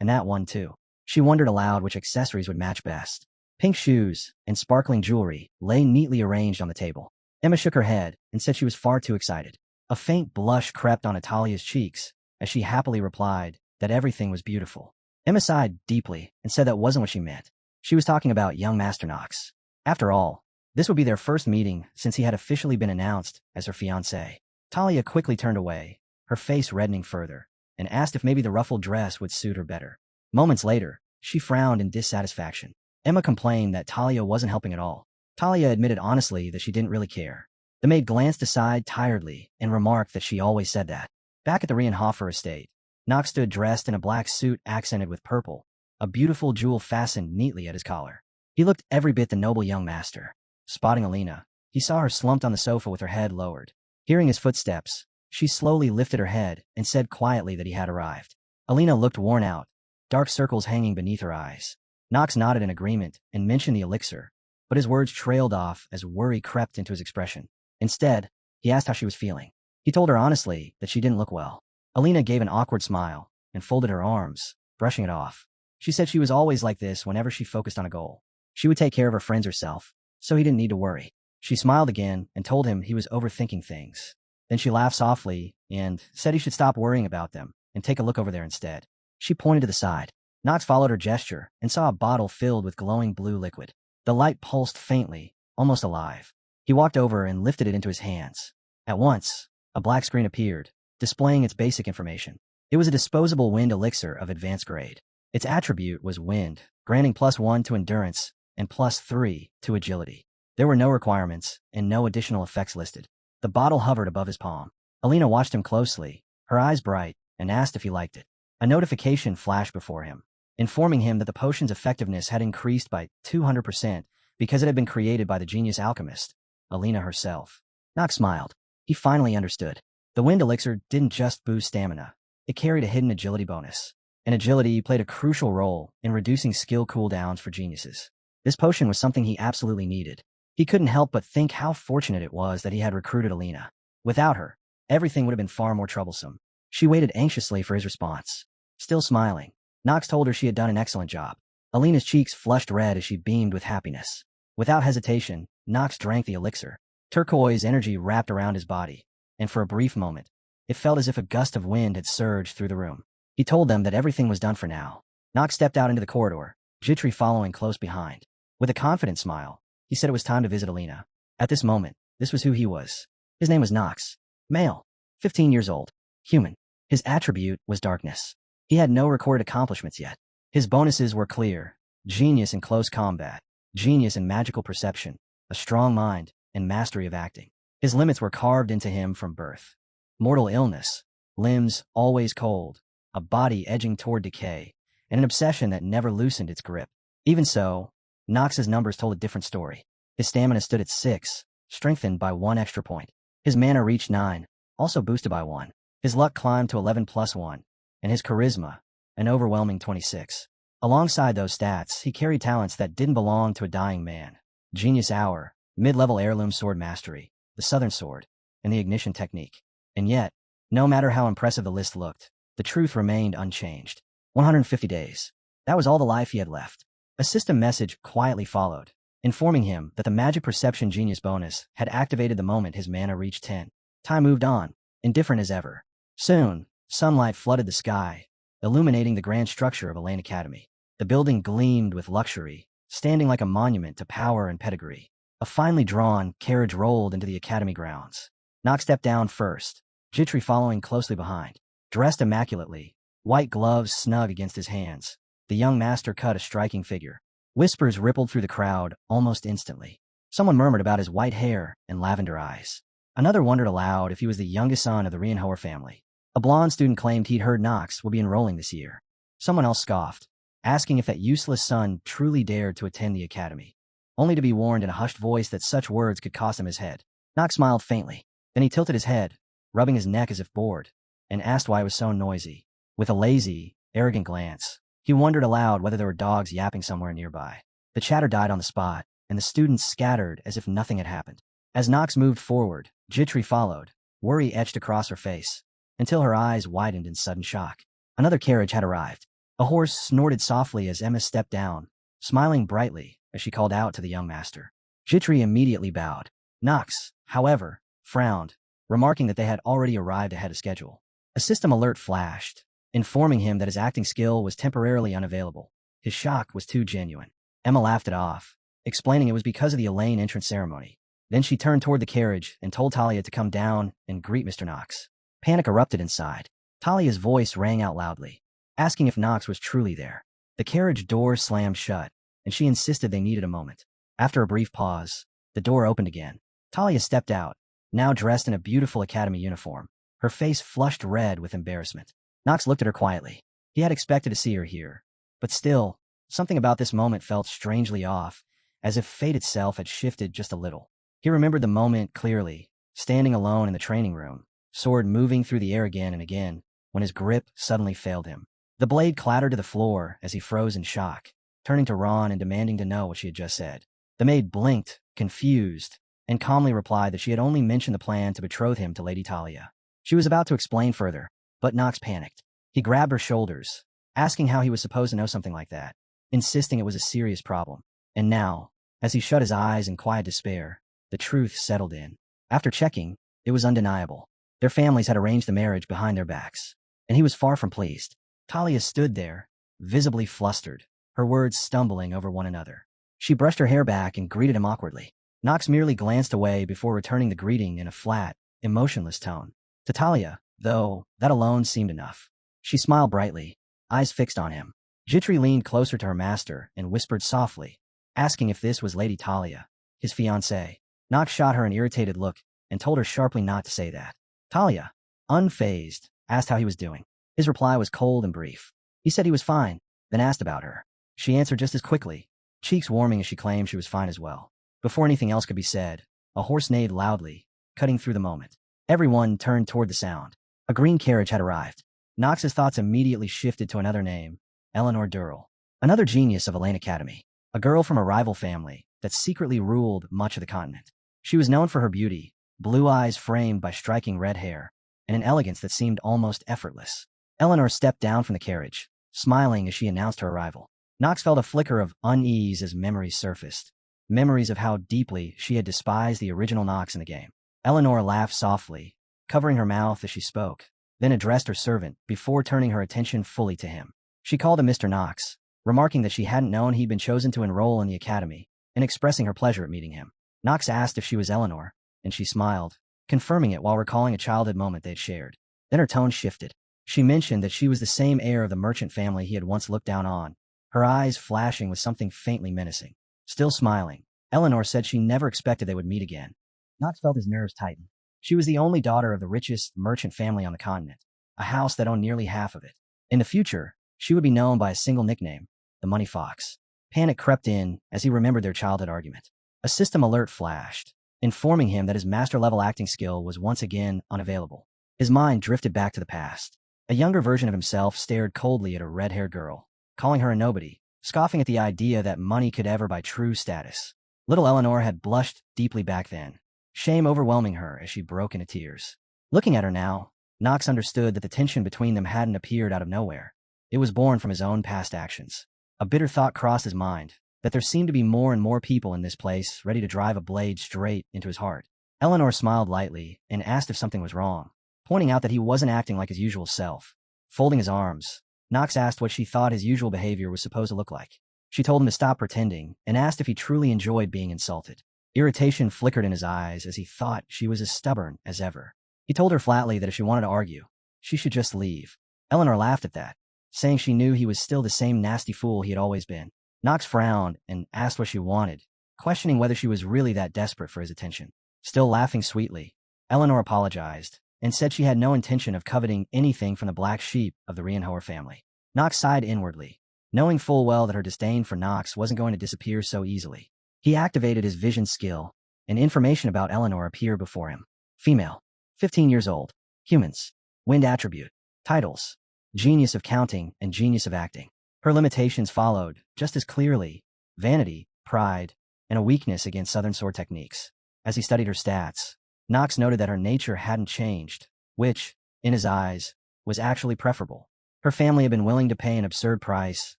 And that one too. She wondered aloud which accessories would match best. Pink shoes and sparkling jewelry lay neatly arranged on the table. Emma shook her head and said she was far too excited. A faint blush crept on Talia's cheeks as she happily replied that everything was beautiful. Emma sighed deeply and said that wasn't what she meant. She was talking about young Master Knox. After all, this would be their first meeting since he had officially been announced as her fiancé. Talia quickly turned away, her face reddening further, and asked if maybe the ruffled dress would suit her better. Moments later, she frowned in dissatisfaction. Emma complained that Talia wasn't helping at all. Talia admitted honestly that she didn't really care. The maid glanced aside tiredly and remarked that she always said that. Back at the Rienhofer estate, Knox stood dressed in a black suit accented with purple, a beautiful jewel fastened neatly at his collar. He looked every bit the noble young master. Spotting Alina, he saw her slumped on the sofa with her head lowered. Hearing his footsteps, she slowly lifted her head and said quietly that he had arrived. Alina looked worn out, dark circles hanging beneath her eyes. Knox nodded in agreement and mentioned the elixir, but his words trailed off as worry crept into his expression. Instead, he asked how she was feeling. He told her honestly that she didn't look well. Alina gave an awkward smile and folded her arms, brushing it off. She said she was always like this whenever she focused on a goal. She would take care of her friends herself, so he didn't need to worry. She smiled again and told him he was overthinking things. Then she laughed softly and said he should stop worrying about them and take a look over there instead. She pointed to the side. Knox followed her gesture and saw a bottle filled with glowing blue liquid. The light pulsed faintly, almost alive. He walked over and lifted it into his hands. At once, a black screen appeared, displaying its basic information. It was a disposable wind elixir of advanced grade. Its attribute was wind, granting +1 to endurance and +3 to agility. There were no requirements and no additional effects listed. The bottle hovered above his palm. Alina watched him closely, her eyes bright, and asked if he liked it. A notification flashed before him, informing him that the potion's effectiveness had increased by 200% because it had been created by the genius alchemist, Alina herself. Knox smiled. He finally understood. The wind elixir didn't just boost stamina. It carried a hidden agility bonus. And agility played a crucial role in reducing skill cooldowns for geniuses. This potion was something he absolutely needed. He couldn't help but think how fortunate it was that he had recruited Alina. Without her, everything would have been far more troublesome. She waited anxiously for his response. Still smiling, Knox told her she had done an excellent job. Alina's cheeks flushed red as she beamed with happiness. Without hesitation, Knox drank the elixir. Turquoise energy wrapped around his body, and for a brief moment, it felt as if a gust of wind had surged through the room. He told them that everything was done for now. Knox stepped out into the corridor, Jitri following close behind. With a confident smile, he said it was time to visit Alina. At this moment, this was who he was. His name was Knox. Male. 15 years old. Human. His attribute was darkness. He had no recorded accomplishments yet. His bonuses were clear. Genius in close combat. Genius in magical perception. A strong mind, and mastery of acting. His limits were carved into him from birth. Mortal illness. Limbs always cold. A body edging toward decay. And an obsession that never loosened its grip. Even so, Knox's numbers told a different story. His stamina stood at 6, strengthened by 1 extra point. His mana reached 9, also boosted by 1. His luck climbed to 11 + 1, and his charisma, an overwhelming 26. Alongside those stats, he carried talents that didn't belong to a dying man. Genius Hour, mid-level heirloom sword mastery, the Southern Sword, and the ignition technique. And yet, no matter how impressive the list looked, the truth remained unchanged. 150 days. That was all the life he had left. A system message quietly followed, informing him that the magic perception genius bonus had activated the moment his mana reached 10. Time moved on, indifferent as ever. Soon, sunlight flooded the sky, illuminating the grand structure of Elaine Academy. The building gleamed with luxury, standing like a monument to power and pedigree. A finely drawn carriage rolled into the academy grounds. Nox stepped down first, Jitri following closely behind. Dressed immaculately, white gloves snug against his hands, the young master cut a striking figure. Whispers rippled through the crowd almost instantly. Someone murmured about his white hair and lavender eyes. Another wondered aloud if he was the youngest son of the Reincarnated family. A blonde student claimed he'd heard Nox would be enrolling this year. Someone else scoffed, asking if that useless son truly dared to attend the academy, only to be warned in a hushed voice that such words could cost him his head. Nox smiled faintly. Then he tilted his head, rubbing his neck as if bored, and asked why it was so noisy. With a lazy, arrogant glance, he wondered aloud whether there were dogs yapping somewhere nearby. The chatter died on the spot, and the students scattered as if nothing had happened. As Nox moved forward, Jitri followed, worry etched across her face, until her eyes widened in sudden shock. Another carriage had arrived. A horse snorted softly as Emma stepped down, smiling brightly as she called out to the young master. Jitri immediately bowed. Nox, however, frowned, remarking that they had already arrived ahead of schedule. A system alert flashed, informing him that his acting skill was temporarily unavailable. His shock was too genuine. Emma laughed it off, explaining it was because of the Elaine entrance ceremony. Then she turned toward the carriage and told Talia to come down and greet Mr. Nox. Panic erupted inside. Talia's voice rang out loudly, asking if Nox was truly there. The carriage door slammed shut, and she insisted they needed a moment. After a brief pause, the door opened again. Talia stepped out, now dressed in a beautiful academy uniform, her face flushed red with embarrassment. Nox looked at her quietly. He had expected to see her here, but still, something about this moment felt strangely off, as if fate itself had shifted just a little. He remembered the moment clearly, standing alone in the training room, sword moving through the air again and again, when his grip suddenly failed him. The blade clattered to the floor as he froze in shock, turning to Ron and demanding to know what she had just said. The maid blinked, confused, and calmly replied that she had only mentioned the plan to betroth him to Lady Talia. She was about to explain further, but Nox panicked. He grabbed her shoulders, asking how he was supposed to know something like that, insisting it was a serious problem. And now, as he shut his eyes in quiet despair, the truth settled in. After checking, it was undeniable. Their families had arranged the marriage behind their backs, and he was far from pleased. Talia stood there, visibly flustered, her words stumbling over one another. She brushed her hair back and greeted him awkwardly. Nox merely glanced away before returning the greeting in a flat, emotionless tone. To Talia, though, that alone seemed enough. She smiled brightly, eyes fixed on him. Jitri leaned closer to her master and whispered softly, asking if this was Lady Talia, his fiancée. Nox shot her an irritated look and told her sharply not to say that. Talia, unfazed, asked how he was doing. His reply was cold and brief. He said he was fine, then asked about her. She answered just as quickly, cheeks warming as she claimed she was fine as well. Before anything else could be said, a horse neighed loudly, cutting through the moment. Everyone turned toward the sound. A green carriage had arrived. Nox's thoughts immediately shifted to another name, Eleanor Durrell, another genius of Elaine Academy, a girl from a rival family that secretly ruled much of the continent. She was known for her beauty, blue eyes framed by striking red hair, and an elegance that seemed almost effortless. Eleanor stepped down from the carriage, smiling as she announced her arrival. Nox felt a flicker of unease as memories surfaced, memories of how deeply she had despised the original Nox in the game. Eleanor laughed softly, covering her mouth as she spoke, then addressed her servant before turning her attention fully to him. She called him Mr. Nox, remarking that she hadn't known he'd been chosen to enroll in the academy, and expressing her pleasure at meeting him. Nox asked if she was Eleanor, and she smiled, confirming it while recalling a childhood moment they'd shared. Then her tone shifted. She mentioned that she was the same heir of the merchant family he had once looked down on, her eyes flashing with something faintly menacing. Still smiling, Eleanor said she never expected they would meet again. Nox felt his nerves tighten. She was the only daughter of the richest merchant family on the continent, a house that owned nearly half of it. In the future, she would be known by a single nickname, the Money Fox. Panic crept in as he remembered their childhood argument. A system alert flashed, informing him that his master-level acting skill was once again unavailable. His mind drifted back to the past. A younger version of himself stared coldly at a red-haired girl, calling her a nobody, scoffing at the idea that money could ever buy true status. Little Eleanor had blushed deeply back then, shame overwhelming her as she broke into tears. Looking at her now, Knox understood that the tension between them hadn't appeared out of nowhere. It was born from his own past actions. A bitter thought crossed his mind, that there seemed to be more and more people in this place ready to drive a blade straight into his heart. Eleanor smiled lightly and asked if something was wrong, pointing out that he wasn't acting like his usual self. Folding his arms, Knox asked what she thought his usual behavior was supposed to look like. She told him to stop pretending and asked if he truly enjoyed being insulted. Irritation flickered in his eyes as he thought she was as stubborn as ever. He told her flatly that if she wanted to argue, she should just leave. Eleanor laughed at that, saying she knew he was still the same nasty fool he had always been. Knox frowned and asked what she wanted, questioning whether she was really that desperate for his attention. Still laughing sweetly, Eleanor apologized and said she had no intention of coveting anything from the black sheep of the Reincarnated family. Knox sighed inwardly, knowing full well that her disdain for Knox wasn't going to disappear so easily. He activated his vision skill, and information about Eleanor appeared before him. Female, 15 years old, humans, wind attribute, titles, genius of counting and genius of acting. Her limitations followed, just as clearly, vanity, pride, and a weakness against Southern sword techniques. As he studied her stats, Knox noted that her nature hadn't changed, which, in his eyes, was actually preferable. Her family had been willing to pay an absurd price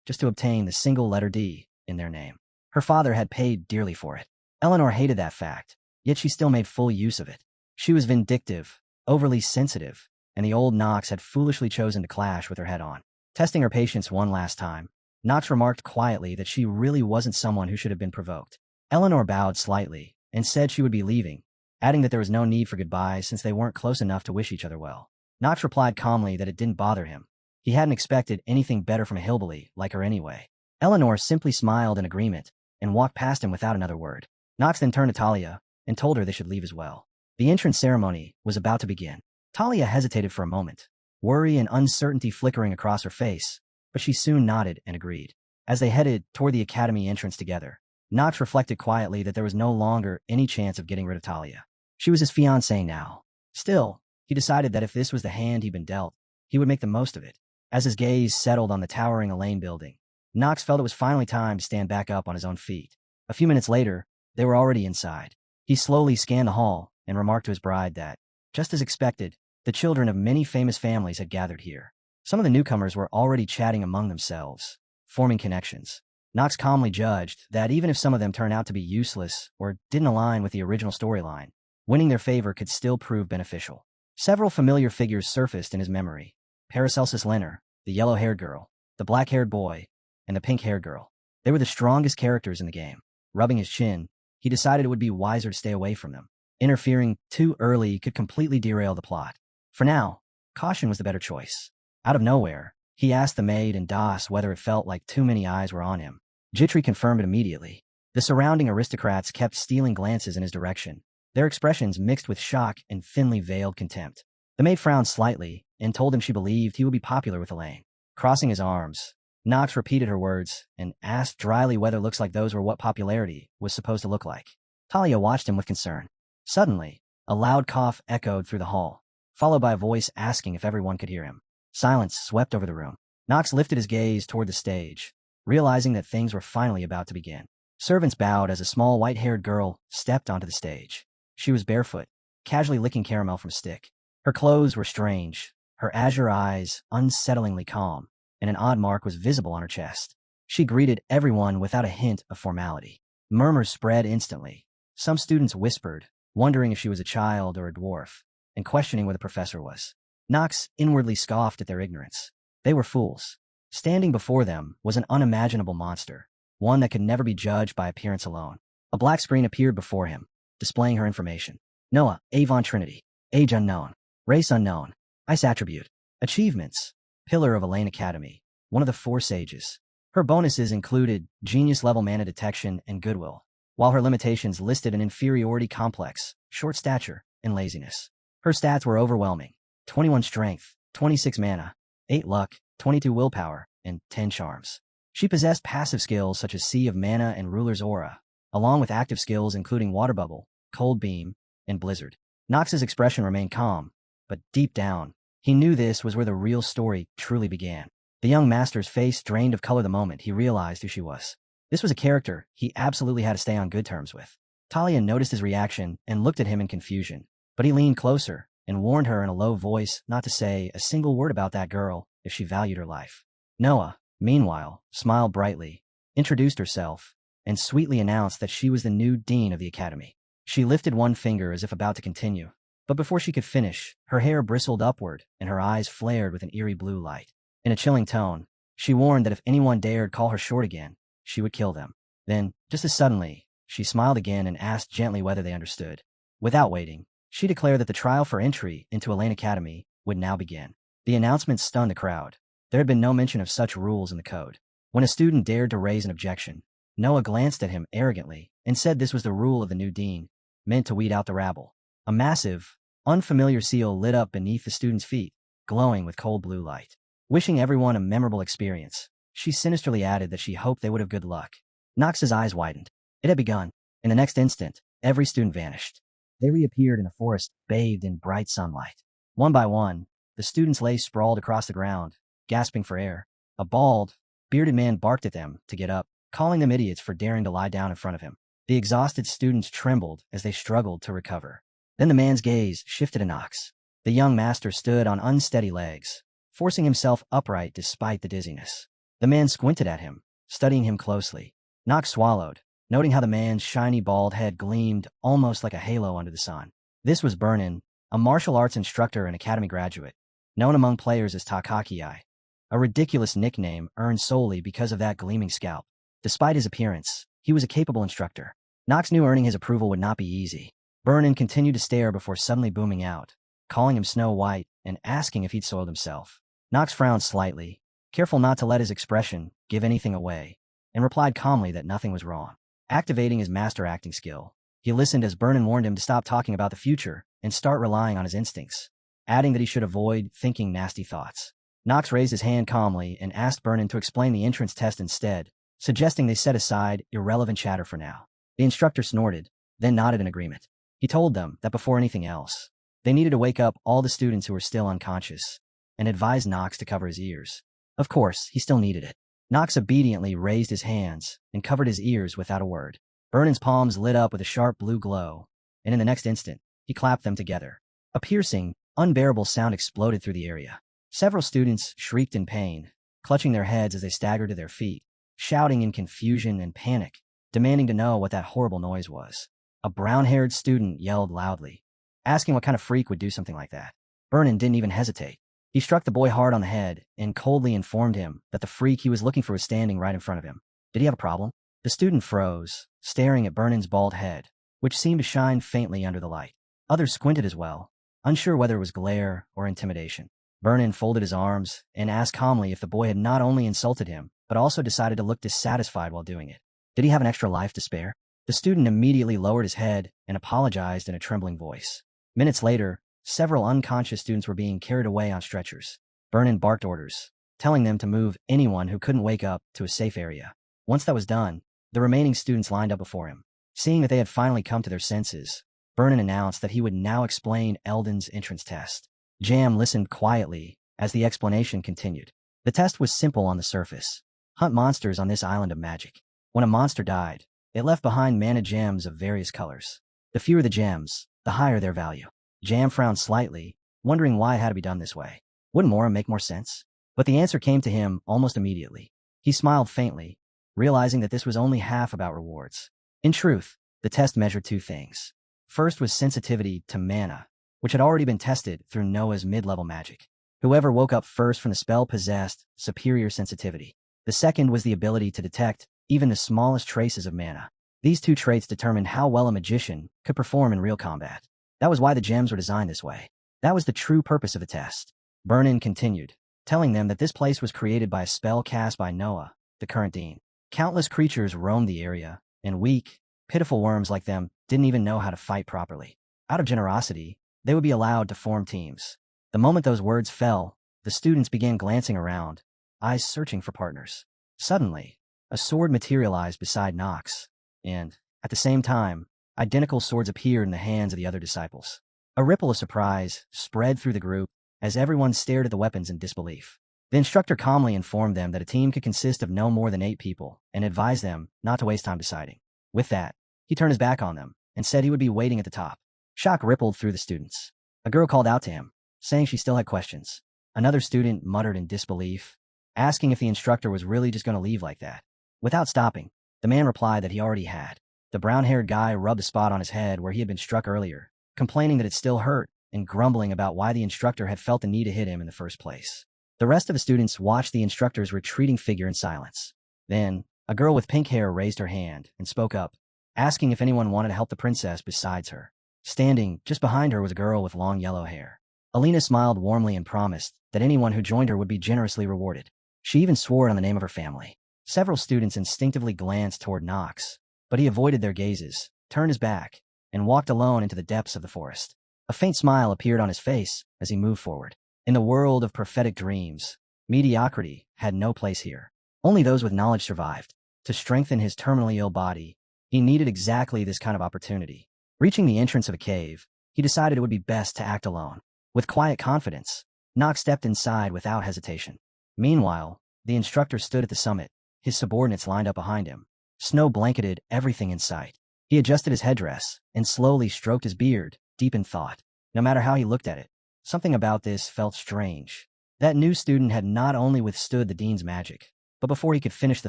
just to obtain the single letter D in their name. Her father had paid dearly for it. Eleanor hated that fact, yet she still made full use of it. She was vindictive, overly sensitive, and the old Knox had foolishly chosen to clash with her head on. Testing her patience one last time, Knox remarked quietly that she really wasn't someone who should have been provoked. Eleanor bowed slightly and said she would be leaving, adding that there was no need for goodbyes since they weren't close enough to wish each other well. Knox replied calmly that it didn't bother him. He hadn't expected anything better from a hillbilly like her anyway. Eleanor simply smiled in agreement and walked past him without another word. Knox then turned to Talia and told her they should leave as well. The entrance ceremony was about to begin. Talia hesitated for a moment, worry and uncertainty flickering across her face, but she soon nodded and agreed. As they headed toward the academy entrance together, Knox reflected quietly that there was no longer any chance of getting rid of Talia. She was his fiancée now. Still, he decided that if this was the hand he'd been dealt, he would make the most of it. As his gaze settled on the towering Elaine building, Knox felt it was finally time to stand back up on his own feet. A few minutes later, they were already inside. He slowly scanned the hall and remarked to his bride that, just as expected, the children of many famous families had gathered here. Some of the newcomers were already chatting among themselves, forming connections. Knox calmly judged that even if some of them turned out to be useless or didn't align with the original storyline, winning their favor could still prove beneficial. Several familiar figures surfaced in his memory. Paracelsus Lenner, the yellow-haired girl, the black-haired boy, and the pink-haired girl. They were the strongest characters in the game. Rubbing his chin, he decided it would be wiser to stay away from them. Interfering too early could completely derail the plot. For now, caution was the better choice. Out of nowhere, he asked the maid and Das whether it felt like too many eyes were on him. Jitri confirmed it immediately. The surrounding aristocrats kept stealing glances in his direction, their expressions mixed with shock and thinly veiled contempt. The maid frowned slightly and told him she believed he would be popular with Elaine. Crossing his arms, Knox repeated her words and asked dryly whether looks like those were what popularity was supposed to look like. Talia watched him with concern. Suddenly, a loud cough echoed through the hall, followed by a voice asking if everyone could hear him. Silence swept over the room. Knox lifted his gaze toward the stage, realizing that things were finally about to begin. Servants bowed as a small white-haired girl stepped onto the stage. She was barefoot, casually licking caramel from a stick. Her clothes were strange, her azure eyes unsettlingly calm, and an odd mark was visible on her chest. She greeted everyone without a hint of formality. Murmurs spread instantly. Some students whispered, wondering if she was a child or a dwarf, and questioning where the professor was. Knox inwardly scoffed at their ignorance. They were fools. Standing before them was an unimaginable monster, one that could never be judged by appearance alone. A black screen appeared before him, displaying her information. Noah, Avon Trinity. Age unknown. Race unknown. Ice attribute. Achievements. Pillar of Elaine Academy. One of the four sages. Her bonuses included genius-level mana detection and goodwill, while her limitations listed an inferiority complex, short stature, and laziness. Her stats were overwhelming. 21 strength, 26 mana, 8 luck, 22 willpower, and 10 charms. She possessed passive skills such as Sea of Mana and Ruler's Aura, along with active skills including Water Bubble, Cold Beam, and Blizzard. Knox's expression remained calm, but deep down, he knew this was where the real story truly began. The young master's face drained of color the moment he realized who she was. This was a character he absolutely had to stay on good terms with. Talia noticed his reaction and looked at him in confusion, but he leaned closer and warned her in a low voice not to say a single word about that girl if she valued her life. Noah, meanwhile, smiled brightly, introduced herself, and sweetly announced that she was the new dean of the academy. She lifted one finger as if about to continue, but before she could finish, her hair bristled upward and her eyes flared with an eerie blue light. In a chilling tone, she warned that if anyone dared call her short again, she would kill them. Then, just as suddenly, she smiled again and asked gently whether they understood. Without waiting, she declared that the trial for entry into Elaine Academy would now begin. The announcement stunned the crowd. There had been no mention of such rules in the code. When a student dared to raise an objection, Noah glanced at him arrogantly and said this was the rule of the new dean, meant to weed out the rabble. A massive, unfamiliar seal lit up beneath the student's feet, glowing with cold blue light. Wishing everyone a memorable experience, she sinisterly added that she hoped they would have good luck. Knox's eyes widened. It had begun. In the next instant, every student vanished. They reappeared in a forest bathed in bright sunlight. One by one, the students lay sprawled across the ground, gasping for air. A bald, bearded man barked at them to get up, calling them idiots for daring to lie down in front of him. The exhausted students trembled as they struggled to recover. Then the man's gaze shifted to Knox. The young master stood on unsteady legs, forcing himself upright despite the dizziness. The man squinted at him, studying him closely. Knox swallowed, noting how the man's shiny bald head gleamed almost like a halo under the sun. This was Burnin, a martial arts instructor and academy graduate, known among players as Takaki-ai, a ridiculous nickname earned solely because of that gleaming scalp. Despite his appearance, he was a capable instructor. Knox knew earning his approval would not be easy. Burnin continued to stare before suddenly booming out, calling him Snow White and asking if he'd soiled himself. Knox frowned slightly, careful not to let his expression give anything away, and replied calmly that nothing was wrong. Activating his master acting skill, he listened as Burnin warned him to stop talking about the future and start relying on his instincts, adding that he should avoid thinking nasty thoughts. Knox raised his hand calmly and asked Burnin to explain the entrance test instead, suggesting they set aside irrelevant chatter for now. The instructor snorted, then nodded in agreement. He told them that before anything else, they needed to wake up all the students who were still unconscious, and advised Knox to cover his ears. Of course, he still needed it. Knox obediently raised his hands and covered his ears without a word. Burnin's palms lit up with a sharp blue glow, and in the next instant, he clapped them together. A piercing, unbearable sound exploded through the area. Several students shrieked in pain, clutching their heads as they staggered to their feet, shouting in confusion and panic, demanding to know what that horrible noise was. A brown-haired student yelled loudly, asking what kind of freak would do something like that. Burnin didn't even hesitate. He struck the boy hard on the head and coldly informed him that the freak he was looking for was standing right in front of him. Did he have a problem? The student froze, staring at Burnin's bald head, which seemed to shine faintly under the light. Others squinted as well, unsure whether it was glare or intimidation. Burnin folded his arms and asked calmly if the boy had not only insulted him, but also decided to look dissatisfied while doing it. Did he have an extra life to spare? The student immediately lowered his head and apologized in a trembling voice. Minutes later, several unconscious students were being carried away on stretchers. Burnin barked orders, telling them to move anyone who couldn't wake up to a safe area. Once that was done, the remaining students lined up before him. Seeing that they had finally come to their senses, Burnin announced that he would now explain Eldon's entrance test. Jam listened quietly as the explanation continued. The test was simple on the surface. Hunt monsters on this island of magic. When a monster died, it left behind mana gems of various colors. The fewer the gems, the higher their value. Jam frowned slightly, wondering why it had to be done this way. Wouldn't Mora make more sense? But the answer came to him almost immediately. He smiled faintly, realizing that this was only half about rewards. In truth, the test measured two things. First was sensitivity to mana, which had already been tested through Noah's mid-level magic. Whoever woke up first from the spell possessed superior sensitivity. The second was the ability to detect even the smallest traces of mana. These two traits determined how well a magician could perform in real combat. That was why the gems were designed this way. That was the true purpose of the test. Burnin continued, telling them that this place was created by a spell cast by Noah, the current dean. Countless creatures roamed the area, and weak, pitiful worms like them didn't even know how to fight properly. Out of generosity, they would be allowed to form teams. The moment those words fell, the students began glancing around, eyes searching for partners. Suddenly, a sword materialized beside Knox, and, at the same time, identical swords appeared in the hands of the other disciples. A ripple of surprise spread through the group as everyone stared at the weapons in disbelief. The instructor calmly informed them that a team could consist of no more than 8 people and advised them not to waste time deciding. With that, he turned his back on them and said he would be waiting at the top. Shock rippled through the students. A girl called out to him, saying she still had questions. Another student muttered in disbelief, asking if the instructor was really just going to leave like that. Without stopping, the man replied that he already had. The brown-haired guy rubbed a spot on his head where he had been struck earlier, complaining that it still hurt and grumbling about why the instructor had felt the need to hit him in the first place. The rest of the students watched the instructor's retreating figure in silence. Then, a girl with pink hair raised her hand and spoke up, asking if anyone wanted to help the princess besides her. Standing just behind her was a girl with long yellow hair. Alina smiled warmly and promised that anyone who joined her would be generously rewarded. She even swore on the name of her family. Several students instinctively glanced toward Knox, but he avoided their gazes, turned his back, and walked alone into the depths of the forest. A faint smile appeared on his face as he moved forward. In the world of prophetic dreams, mediocrity had no place here. Only those with knowledge survived. To strengthen his terminally ill body, he needed exactly this kind of opportunity. Reaching the entrance of a cave, he decided it would be best to act alone. With quiet confidence, Knox stepped inside without hesitation. Meanwhile, the instructor stood at the summit, his subordinates lined up behind him. Snow blanketed everything in sight. He adjusted his headdress and slowly stroked his beard, deep in thought. No matter how he looked at it, something about this felt strange. That new student had not only withstood the dean's magic, but before he could finish the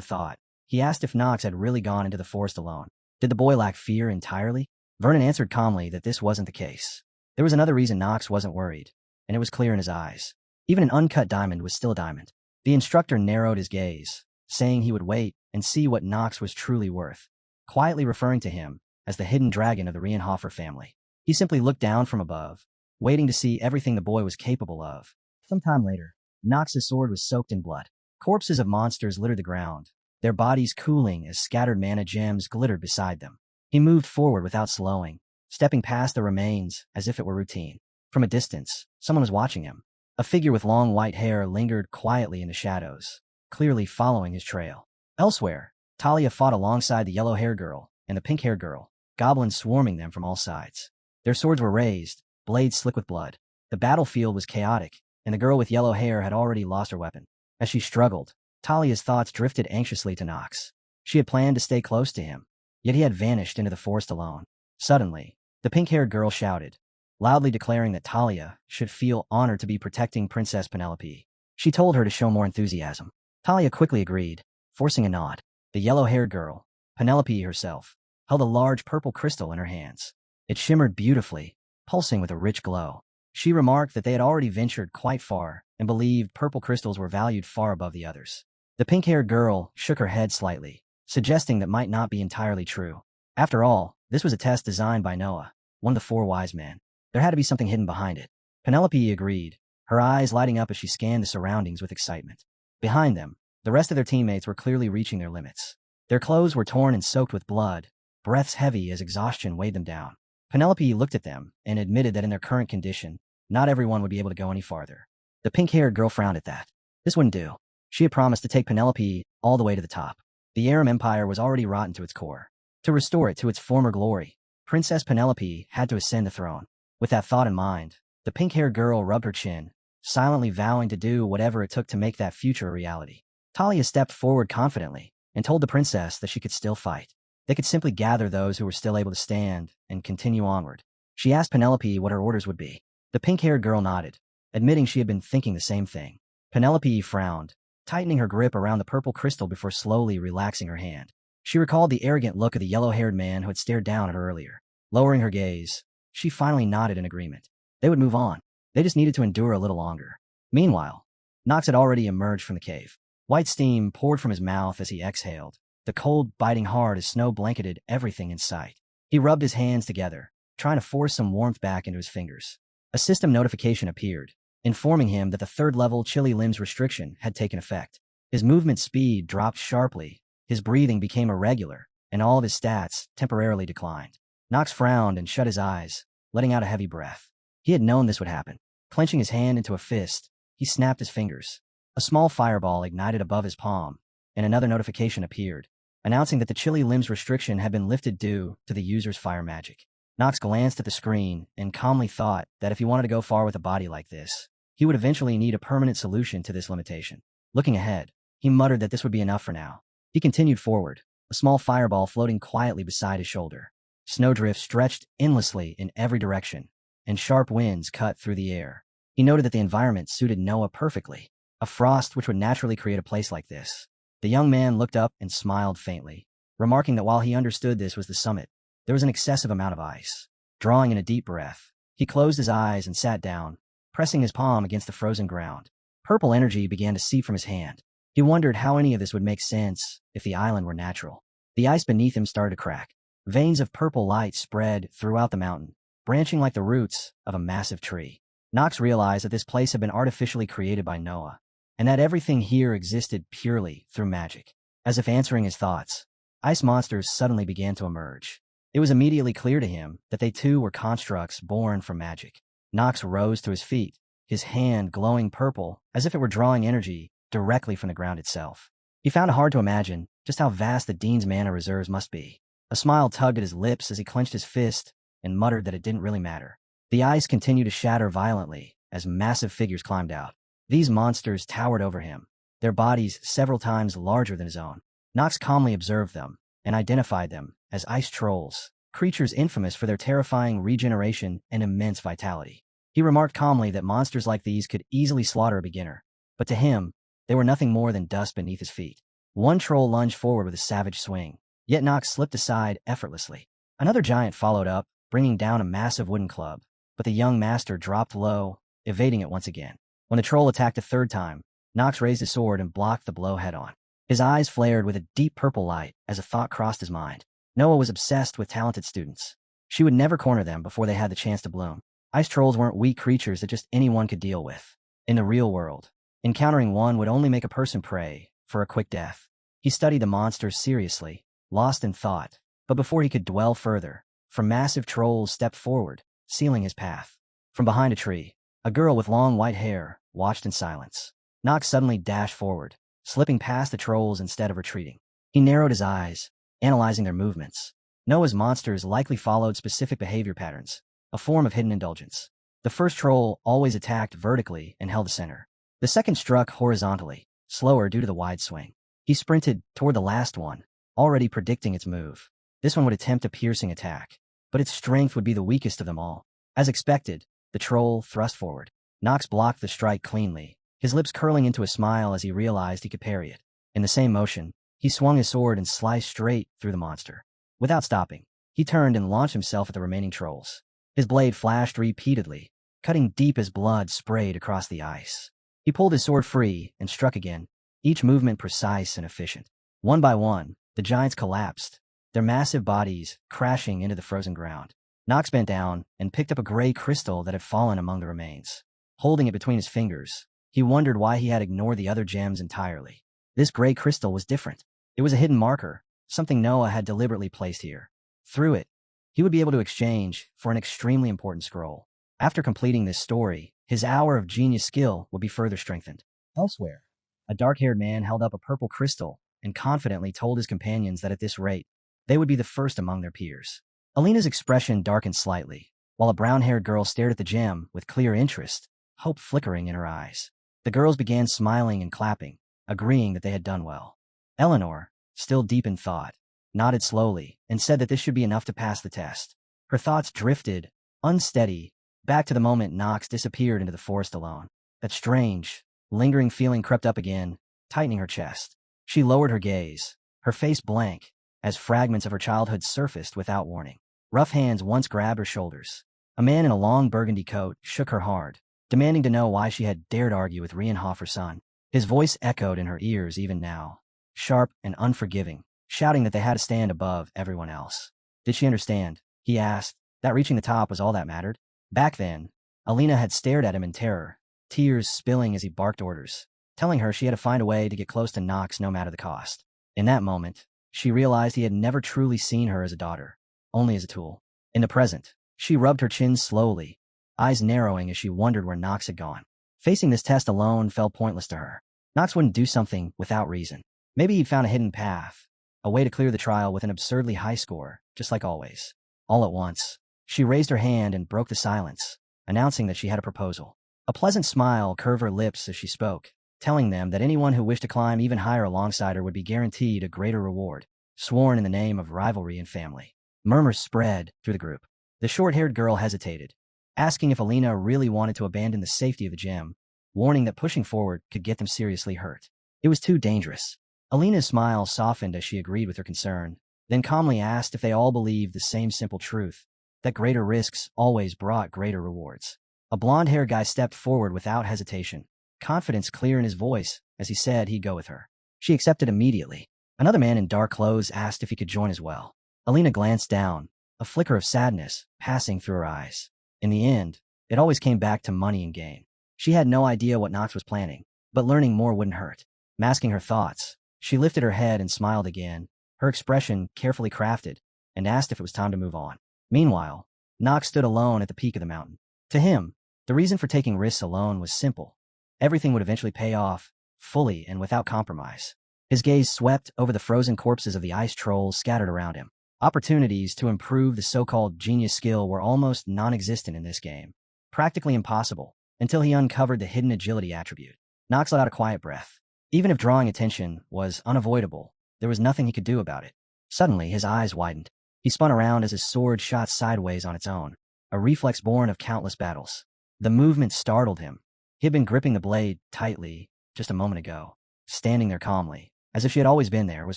thought, he asked if Knox had really gone into the forest alone. Did the boy lack fear entirely? Vernon answered calmly that this wasn't the case. There was another reason Knox wasn't worried, and it was clear in his eyes. Even an uncut diamond was still a diamond. The instructor narrowed his gaze, saying he would wait and see what Knox was truly worth, quietly referring to him as the hidden dragon of the Reinhofer family. He simply looked down from above, waiting to see everything the boy was capable of. Some time later, Knox's sword was soaked in blood. Corpses of monsters littered the ground, their bodies cooling as scattered mana gems glittered beside them. He moved forward without slowing, stepping past the remains as if it were routine. From a distance, someone was watching him. A figure with long white hair lingered quietly in the shadows, clearly following his trail. Elsewhere, Talia fought alongside the yellow-haired girl and the pink-haired girl, goblins swarming them from all sides. Their swords were raised, blades slick with blood. The battlefield was chaotic, and the girl with yellow hair had already lost her weapon. As she struggled, Talia's thoughts drifted anxiously to Knox. She had planned to stay close to him, yet he had vanished into the forest alone. Suddenly, the pink-haired girl shouted, loudly declaring that Talia should feel honored to be protecting Princess Penelope. She told her to show more enthusiasm. Talia quickly agreed, forcing a nod. The yellow-haired girl, Penelope herself, held a large purple crystal in her hands. It shimmered beautifully, pulsing with a rich glow. She remarked that they had already ventured quite far and believed purple crystals were valued far above the others. The pink-haired girl shook her head slightly, suggesting that might not be entirely true. After all, this was a test designed by Noah, one of the 4 wise men. There had to be something hidden behind it. Penelope agreed, her eyes lighting up as she scanned the surroundings with excitement. Behind them, the rest of their teammates were clearly reaching their limits. Their clothes were torn and soaked with blood, breaths heavy as exhaustion weighed them down. Penelope looked at them and admitted that in their current condition, not everyone would be able to go any farther. The pink-haired girl frowned at that. This wouldn't do. She had promised to take Penelope all the way to the top. The Aram Empire was already rotten to its core. To restore it to its former glory, Princess Penelope had to ascend the throne. With that thought in mind, the pink-haired girl rubbed her chin, silently vowing to do whatever it took to make that future a reality. Talia stepped forward confidently and told the princess that she could still fight. They could simply gather those who were still able to stand and continue onward. She asked Penelope what her orders would be. The pink-haired girl nodded, admitting she had been thinking the same thing. Penelope frowned, tightening her grip around the purple crystal before slowly relaxing her hand. She recalled the arrogant look of the yellow-haired man who had stared down at her earlier. Lowering her gaze, she finally nodded in agreement. They would move on. They just needed to endure a little longer. Meanwhile, Knox had already emerged from the cave. White steam poured from his mouth as he exhaled, the cold biting hard as snow blanketed everything in sight. He rubbed his hands together, trying to force some warmth back into his fingers. A system notification appeared, informing him that the 3rd-level chilly limbs restriction had taken effect. His movement speed dropped sharply, his breathing became irregular, and all of his stats temporarily declined. Knox frowned and shut his eyes, letting out a heavy breath. He had known this would happen. Clenching his hand into a fist, he snapped his fingers. A small fireball ignited above his palm, and another notification appeared, announcing that the chilly limbs restriction had been lifted due to the user's fire magic. Knox glanced at the screen and calmly thought that if he wanted to go far with a body like this, He would eventually need a permanent solution to this limitation. Looking ahead, he muttered that this would be enough for now. He continued forward, a small fireball floating quietly beside his shoulder. Snowdrifts stretched endlessly in every direction, and sharp winds cut through the air. He noted that the environment suited Noah perfectly, a frost which would naturally create a place like this. The young man looked up and smiled faintly, remarking that while he understood this was the summit, there was an excessive amount of ice. Drawing in a deep breath, he closed his eyes and sat down, pressing his palm against the frozen ground. Purple energy began to seep from his hand. He wondered how any of this would make sense if the island were natural. The ice beneath him started to crack. Veins of purple light spread throughout the mountain, branching like the roots of a massive tree. Knox realized that this place had been artificially created by Noah, and that everything here existed purely through magic. As if answering his thoughts, ice monsters suddenly began to emerge. It was immediately clear to him that they too were constructs born from magic. Knox rose to his feet, his hand glowing purple as if it were drawing energy directly from the ground itself. He found it hard to imagine just how vast the Dean's mana reserves must be. A smile tugged at his lips as he clenched his fist and muttered that it didn't really matter. The ice continued to shatter violently as massive figures climbed out. These monsters towered over him, their bodies several times larger than his own. Knox calmly observed them and identified them as ice trolls, creatures infamous for their terrifying regeneration and immense vitality. He remarked calmly that monsters like these could easily slaughter a beginner, but to him, they were nothing more than dust beneath his feet. One troll lunged forward with a savage swing, yet Knox slipped aside effortlessly. Another giant followed up, bringing down a massive wooden club, but the young master dropped low, evading it once again. When the troll attacked a third time, Knox raised his sword and blocked the blow head-on. His eyes flared with a deep purple light as a thought crossed his mind. Noah was obsessed with talented students. She would never corner them before they had the chance to bloom. Ice trolls weren't weak creatures that just anyone could deal with. In the real world, encountering one would only make a person pray for a quick death. He studied the monsters seriously, lost in thought, but before he could dwell further, massive trolls stepped forward, sealing his path. From behind a tree, a girl with long white hair watched in silence. Knox suddenly dashed forward, slipping past the trolls instead of retreating. He narrowed his eyes, analyzing their movements. Noah's monsters likely followed specific behavior patterns, a form of hidden indulgence. The first troll always attacked vertically and held the center. The second struck horizontally, slower due to the wide swing. He sprinted toward the last one, already predicting its move. This one would attempt a piercing attack, but its strength would be the weakest of them all. As expected, the troll thrust forward. Knox blocked the strike cleanly, his lips curling into a smile as he realized he could parry it. In the same motion, he swung his sword and sliced straight through the monster. Without stopping, he turned and launched himself at the remaining trolls. His blade flashed repeatedly, cutting deep as blood sprayed across the ice. He pulled his sword free and struck again, each movement precise and efficient. One by one, the giants collapsed, their massive bodies crashing into the frozen ground. Knox bent down and picked up a gray crystal that had fallen among the remains. Holding it between his fingers, he wondered why he had ignored the other gems entirely. This gray crystal was different. It was a hidden marker, something Noah had deliberately placed here. Through it, he would be able to exchange for an extremely important scroll. After completing this story, his hour of genius skill would be further strengthened. Elsewhere, a dark-haired man held up a purple crystal and confidently told his companions that at this rate, they would be the first among their peers. Alina's expression darkened slightly, while a brown-haired girl stared at the gem with clear interest, hope flickering in her eyes. The girls began smiling and clapping, agreeing that they had done well. Eleanor, still deep in thought, nodded slowly and said that this should be enough to pass the test. Her thoughts drifted, unsteady, back to the moment Knox disappeared into the forest alone. That strange, lingering feeling crept up again, tightening her chest. She lowered her gaze, her face blank, as fragments of her childhood surfaced without warning. Rough hands once grabbed her shoulders. A man in a long burgundy coat shook her hard, demanding to know why she had dared argue with Rienhofer's son. His voice echoed in her ears even now, sharp and unforgiving, shouting that they had to stand above everyone else. Did she understand? He asked, that reaching the top was all that mattered? Back then, Alina had stared at him in terror, tears spilling as he barked orders, telling her she had to find a way to get close to Knox no matter the cost. In that moment, she realized he had never truly seen her as a daughter, only as a tool. In the present, she rubbed her chin slowly, eyes narrowing as she wondered where Knox had gone. Facing this test alone felt pointless to her. Knox wouldn't do something without reason. Maybe he'd found a hidden path, a way to clear the trial with an absurdly high score, just like always. All at once, she raised her hand and broke the silence, announcing that she had a proposal. A pleasant smile curved her lips as she spoke, telling them that anyone who wished to climb even higher alongside her would be guaranteed a greater reward, sworn in the name of rivalry and family. Murmurs spread through the group. The short-haired girl hesitated, asking if Alina really wanted to abandon the safety of the gym, warning that pushing forward could get them seriously hurt. It was too dangerous. Alina's smile softened as she agreed with her concern, then calmly asked if they all believed the same simple truth, that greater risks always brought greater rewards. A blonde-haired guy stepped forward without hesitation, confidence clear in his voice as he said he'd go with her. She accepted immediately. Another man in dark clothes asked if he could join as well. Alina glanced down, a flicker of sadness passing through her eyes. In the end, it always came back to money and gain. She had no idea what Nox was planning, but learning more wouldn't hurt. Masking her thoughts, she lifted her head and smiled again, her expression carefully crafted, and asked if it was time to move on. Meanwhile, Nox stood alone at the peak of the mountain. To him, the reason for taking risks alone was simple. Everything would eventually pay off, fully and without compromise. His gaze swept over the frozen corpses of the ice trolls scattered around him. Opportunities to improve the so-called genius skill were almost non-existent in this game. Practically impossible, until he uncovered the hidden agility attribute. Nox let out a quiet breath. Even if drawing attention was unavoidable, there was nothing he could do about it. Suddenly, his eyes widened. He spun around as his sword shot sideways on its own, a reflex born of countless battles. The movement startled him. He had been gripping the blade tightly just a moment ago. Standing there calmly, as if she had always been there, was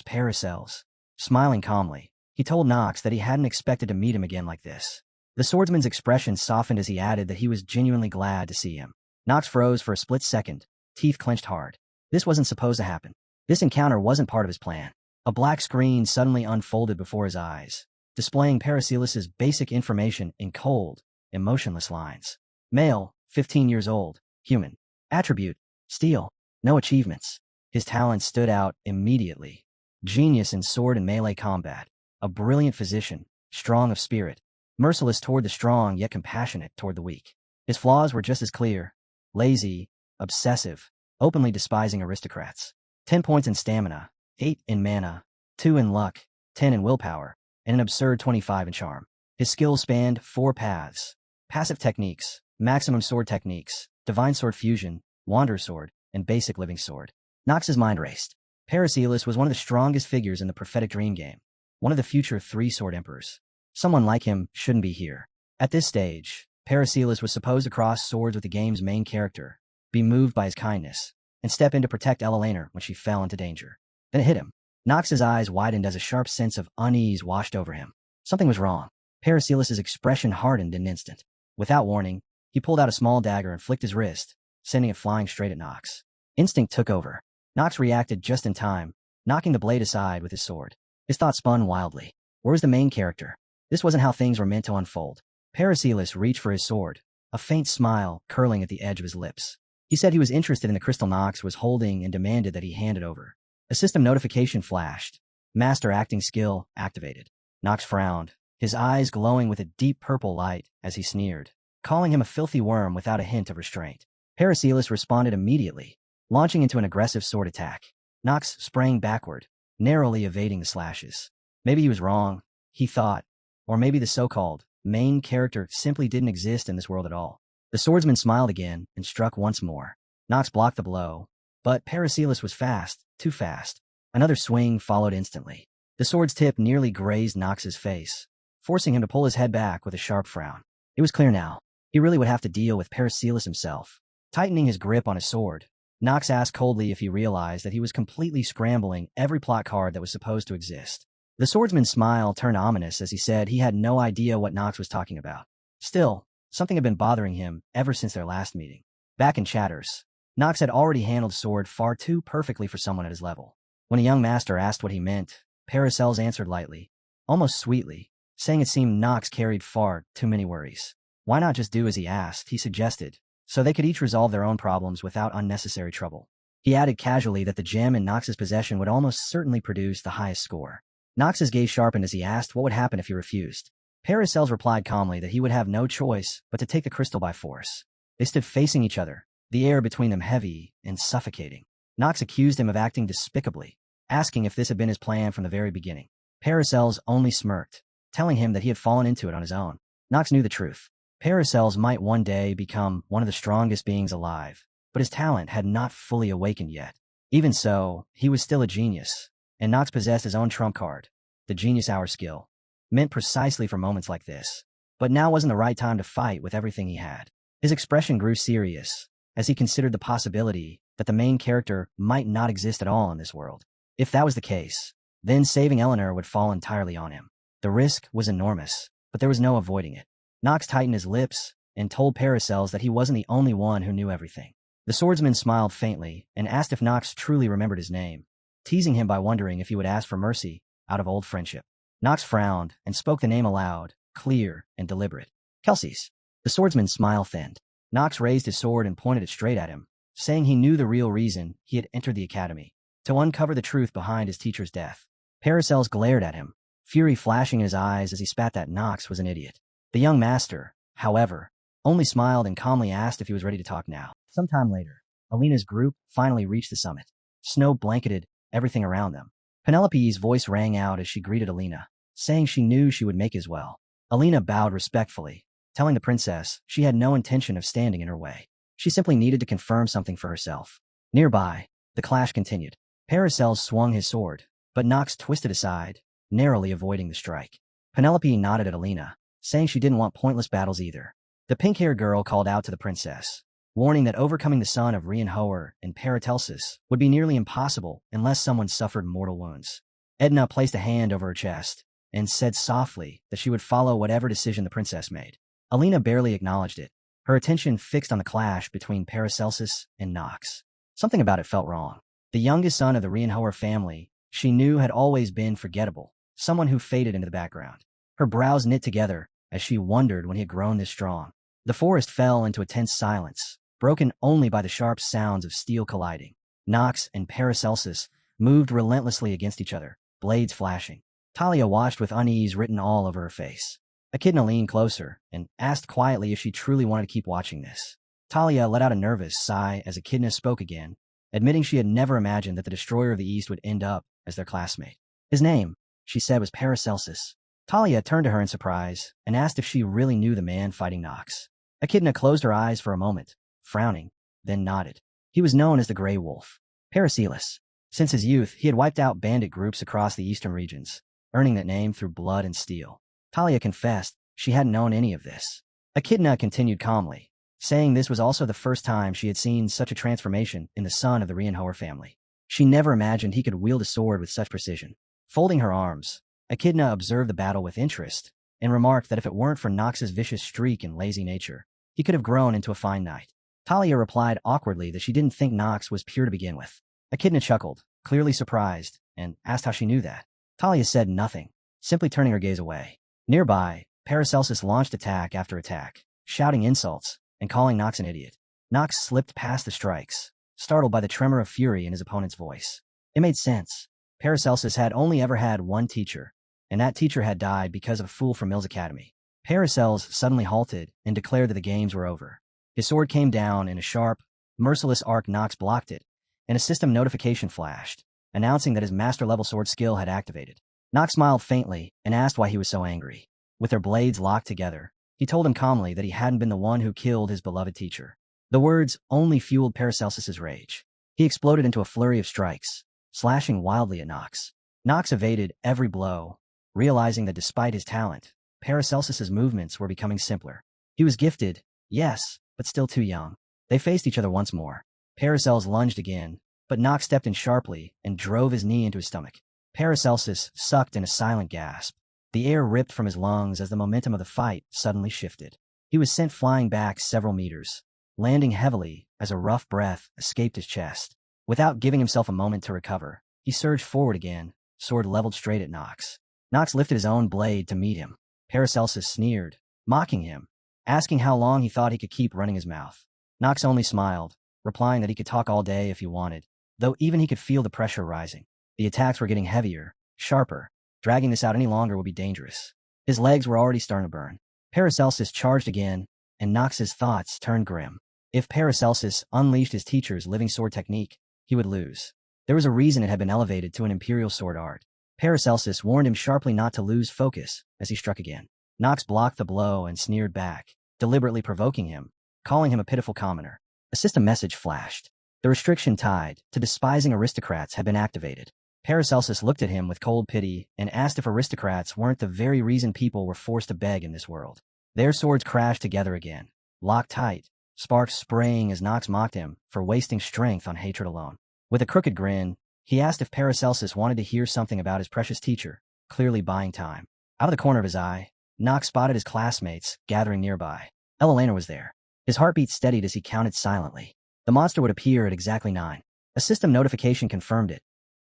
Paracel's. Smiling calmly, he told Nox that he hadn't expected to meet him again like this. The swordsman's expression softened as he added that he was genuinely glad to see him. Nox froze for a split second, teeth clenched hard. This wasn't supposed to happen. This encounter wasn't part of his plan. A black screen suddenly unfolded before his eyes, displaying Paracelsus's basic information in cold, emotionless lines. Male, 15 years old, human. Attribute, steel. No achievements. His talents stood out immediately. Genius in sword and melee combat. A brilliant physician, strong of spirit. Merciless toward the strong yet compassionate toward the weak. His flaws were just as clear. Lazy, obsessive, openly despising aristocrats. 10 points in stamina, 8 in mana, 2 in luck, 10 in willpower, and an absurd 25 in charm. His skills spanned 4 paths. Passive techniques, maximum sword techniques, divine sword fusion, wanderer sword, and basic living sword. Nox's mind raced. Paracelsus was one of the strongest figures in the prophetic dream game. One of the future 3-sword emperors. Someone like him shouldn't be here. At this stage, Paracelsus was supposed to cross swords with the game's main character, be moved by his kindness, and step in to protect Elena when she fell into danger. Then it hit him. Nox's eyes widened as a sharp sense of unease washed over him. Something was wrong. Paracelsus's expression hardened in an instant. Without warning, he pulled out a small dagger and flicked his wrist, sending it flying straight at Nox. Instinct took over. Nox reacted just in time, knocking the blade aside with his sword. His thoughts spun wildly. Where was the main character? This wasn't how things were meant to unfold. Paracelsus reached for his sword, a faint smile curling at the edge of his lips. He said he was interested in the crystal Nox was holding and demanded that he hand it over. A system notification flashed. Master acting skill activated. Nox frowned, his eyes glowing with a deep purple light as he sneered, calling him a filthy worm without a hint of restraint. Paracelsus responded immediately, launching into an aggressive sword attack. Nox sprang backward, narrowly evading the slashes. Maybe he was wrong, he thought, or maybe the so-called main character simply didn't exist in this world at all. The swordsman smiled again and struck once more. Nox blocked the blow, but Paracelsus was fast, too fast. Another swing followed instantly. The sword's tip nearly grazed Nox's face, forcing him to pull his head back with a sharp frown. It was clear now. He really would have to deal with Paracelsus himself. Tightening his grip on his sword, Nox asked coldly if he realized that he was completely scrambling every plot card that was supposed to exist. The swordsman's smile turned ominous as he said he had no idea what Nox was talking about. Still, something had been bothering him ever since their last meeting. Back in Chatters, Nox had already handled sword far too perfectly for someone at his level. When a young master asked what he meant, Paracelsus answered lightly, almost sweetly, saying it seemed Nox carried far too many worries. Why not just do as he asked, he suggested, so they could each resolve their own problems without unnecessary trouble. He added casually that the gem in Nox's possession would almost certainly produce the highest score. Nox's gaze sharpened as he asked what would happen if he refused. Paracelsus replied calmly that he would have no choice but to take the crystal by force. They stood facing each other, the air between them heavy and suffocating. Nox accused him of acting despicably, asking if this had been his plan from the very beginning. Paracelsus only smirked, telling him that he had fallen into it on his own. Nox knew the truth. Paracels might one day become one of the strongest beings alive, but his talent had not fully awakened yet. Even so, he was still a genius, and Nox possessed his own trump card, the Genius Hour skill, meant precisely for moments like this. But now wasn't the right time to fight with everything he had. His expression grew serious, as he considered the possibility that the main character might not exist at all in this world. If that was the case, then saving Eleanor would fall entirely on him. The risk was enormous, but there was no avoiding it. Nox tightened his lips and told Paracels that he wasn't the only one who knew everything. The swordsman smiled faintly and asked if Nox truly remembered his name, teasing him by wondering if he would ask for mercy out of old friendship. Nox frowned and spoke the name aloud, clear and deliberate. Kelsey's. The swordsman's smile thinned. Nox raised his sword and pointed it straight at him, saying he knew the real reason he had entered the academy, to uncover the truth behind his teacher's death. Paracels glared at him, fury flashing in his eyes as he spat that Nox was an idiot. The young master, however, only smiled and calmly asked if he was ready to talk now. Sometime later, Alina's group finally reached the summit. Snow blanketed everything around them. Penelope's voice rang out as she greeted Alina, saying she knew she would make as well. Alina bowed respectfully, telling the princess she had no intention of standing in her way. She simply needed to confirm something for herself. Nearby, the clash continued. Paracels swung his sword, but Nox twisted aside, narrowly avoiding the strike. Penelope nodded at Alina, saying she didn't want pointless battles either. The pink-haired girl called out to the princess, warning that overcoming the son of Reincarnated and Paracelsus would be nearly impossible unless someone suffered mortal wounds. Edna placed a hand over her chest and said softly that she would follow whatever decision the princess made. Alina barely acknowledged it, her attention fixed on the clash between Paracelsus and Nox. Something about it felt wrong. The youngest son of the Reincarnated family, she knew had always been forgettable, someone who faded into the background. Her brows knit together as she wondered when he had grown this strong. The forest fell into a tense silence, broken only by the sharp sounds of steel colliding. Nox and Paracelsus moved relentlessly against each other, blades flashing. Talia watched with unease written all over her face. Echidna leaned closer and asked quietly if she truly wanted to keep watching this. Talia let out a nervous sigh as Echidna spoke again, admitting she had never imagined that the Destroyer of the East would end up as their classmate. His name, she said, was Paracelsus. Talia turned to her in surprise and asked if she really knew the man fighting Nox. Echidna closed her eyes for a moment, frowning, then nodded. He was known as the Grey Wolf. Paracelsus. Since his youth, he had wiped out bandit groups across the eastern regions, earning that name through blood and steel. Talia confessed she hadn't known any of this. Echidna continued calmly, saying this was also the first time she had seen such a transformation in the son of the Reincarnated family. She never imagined he could wield a sword with such precision. Folding her arms, Echidna observed the battle with interest and remarked that if it weren't for Nox's vicious streak and lazy nature, he could have grown into a fine knight. Talia replied awkwardly that she didn't think Nox was pure to begin with. Echidna chuckled, clearly surprised, and asked how she knew that. Talia said nothing, simply turning her gaze away. Nearby, Paracelsus launched attack after attack, shouting insults and calling Nox an idiot. Nox slipped past the strikes, startled by the tremor of fury in his opponent's voice. It made sense. Paracelsus had only ever had one teacher, and that teacher had died because of a fool from Mills Academy. Paracels suddenly halted and declared that the games were over. His sword came down in a sharp, merciless arc. Nox blocked it, and a system notification flashed, announcing that his master-level sword skill had activated. Nox smiled faintly and asked why he was so angry. With their blades locked together, he told him calmly that he hadn't been the one who killed his beloved teacher. The words only fueled Paracelsus's rage. He exploded into a flurry of strikes, slashing wildly at Nox. Nox evaded every blow, realizing that despite his talent, Paracelsus's movements were becoming simpler. He was gifted, yes, but still too young. They faced each other once more. Paracels lunged again, but Nox stepped in sharply and drove his knee into his stomach. Paracelsus sucked in a silent gasp. The air ripped from his lungs as the momentum of the fight suddenly shifted. He was sent flying back several meters, landing heavily as a rough breath escaped his chest. Without giving himself a moment to recover, he surged forward again, sword leveled straight at Nox. Nox lifted his own blade to meet him. Paracelsus sneered, mocking him, asking how long he thought he could keep running his mouth. Nox only smiled, replying that he could talk all day if he wanted, though even he could feel the pressure rising. The attacks were getting heavier, sharper. Dragging this out any longer would be dangerous. His legs were already starting to burn. Paracelsus charged again, and Nox's thoughts turned grim. If Paracelsus unleashed his teacher's living sword technique, he would lose. There was a reason it had been elevated to an imperial sword art. Paracelsus warned him sharply not to lose focus as he struck again. Nox blocked the blow and sneered back, deliberately provoking him, calling him a pitiful commoner. A system message flashed. The restriction tied to despising aristocrats had been activated. Paracelsus looked at him with cold pity and asked if aristocrats weren't the very reason people were forced to beg in this world. Their swords crashed together again, locked tight, sparks spraying as Nox mocked him for wasting strength on hatred alone. With a crooked grin, he asked if Paracelsus wanted to hear something about his precious teacher, clearly buying time. Out of the corner of his eye, Nox spotted his classmates gathering nearby. Elena was there. His heartbeat steadied as he counted silently. The monster would appear at exactly 9. A system notification confirmed it.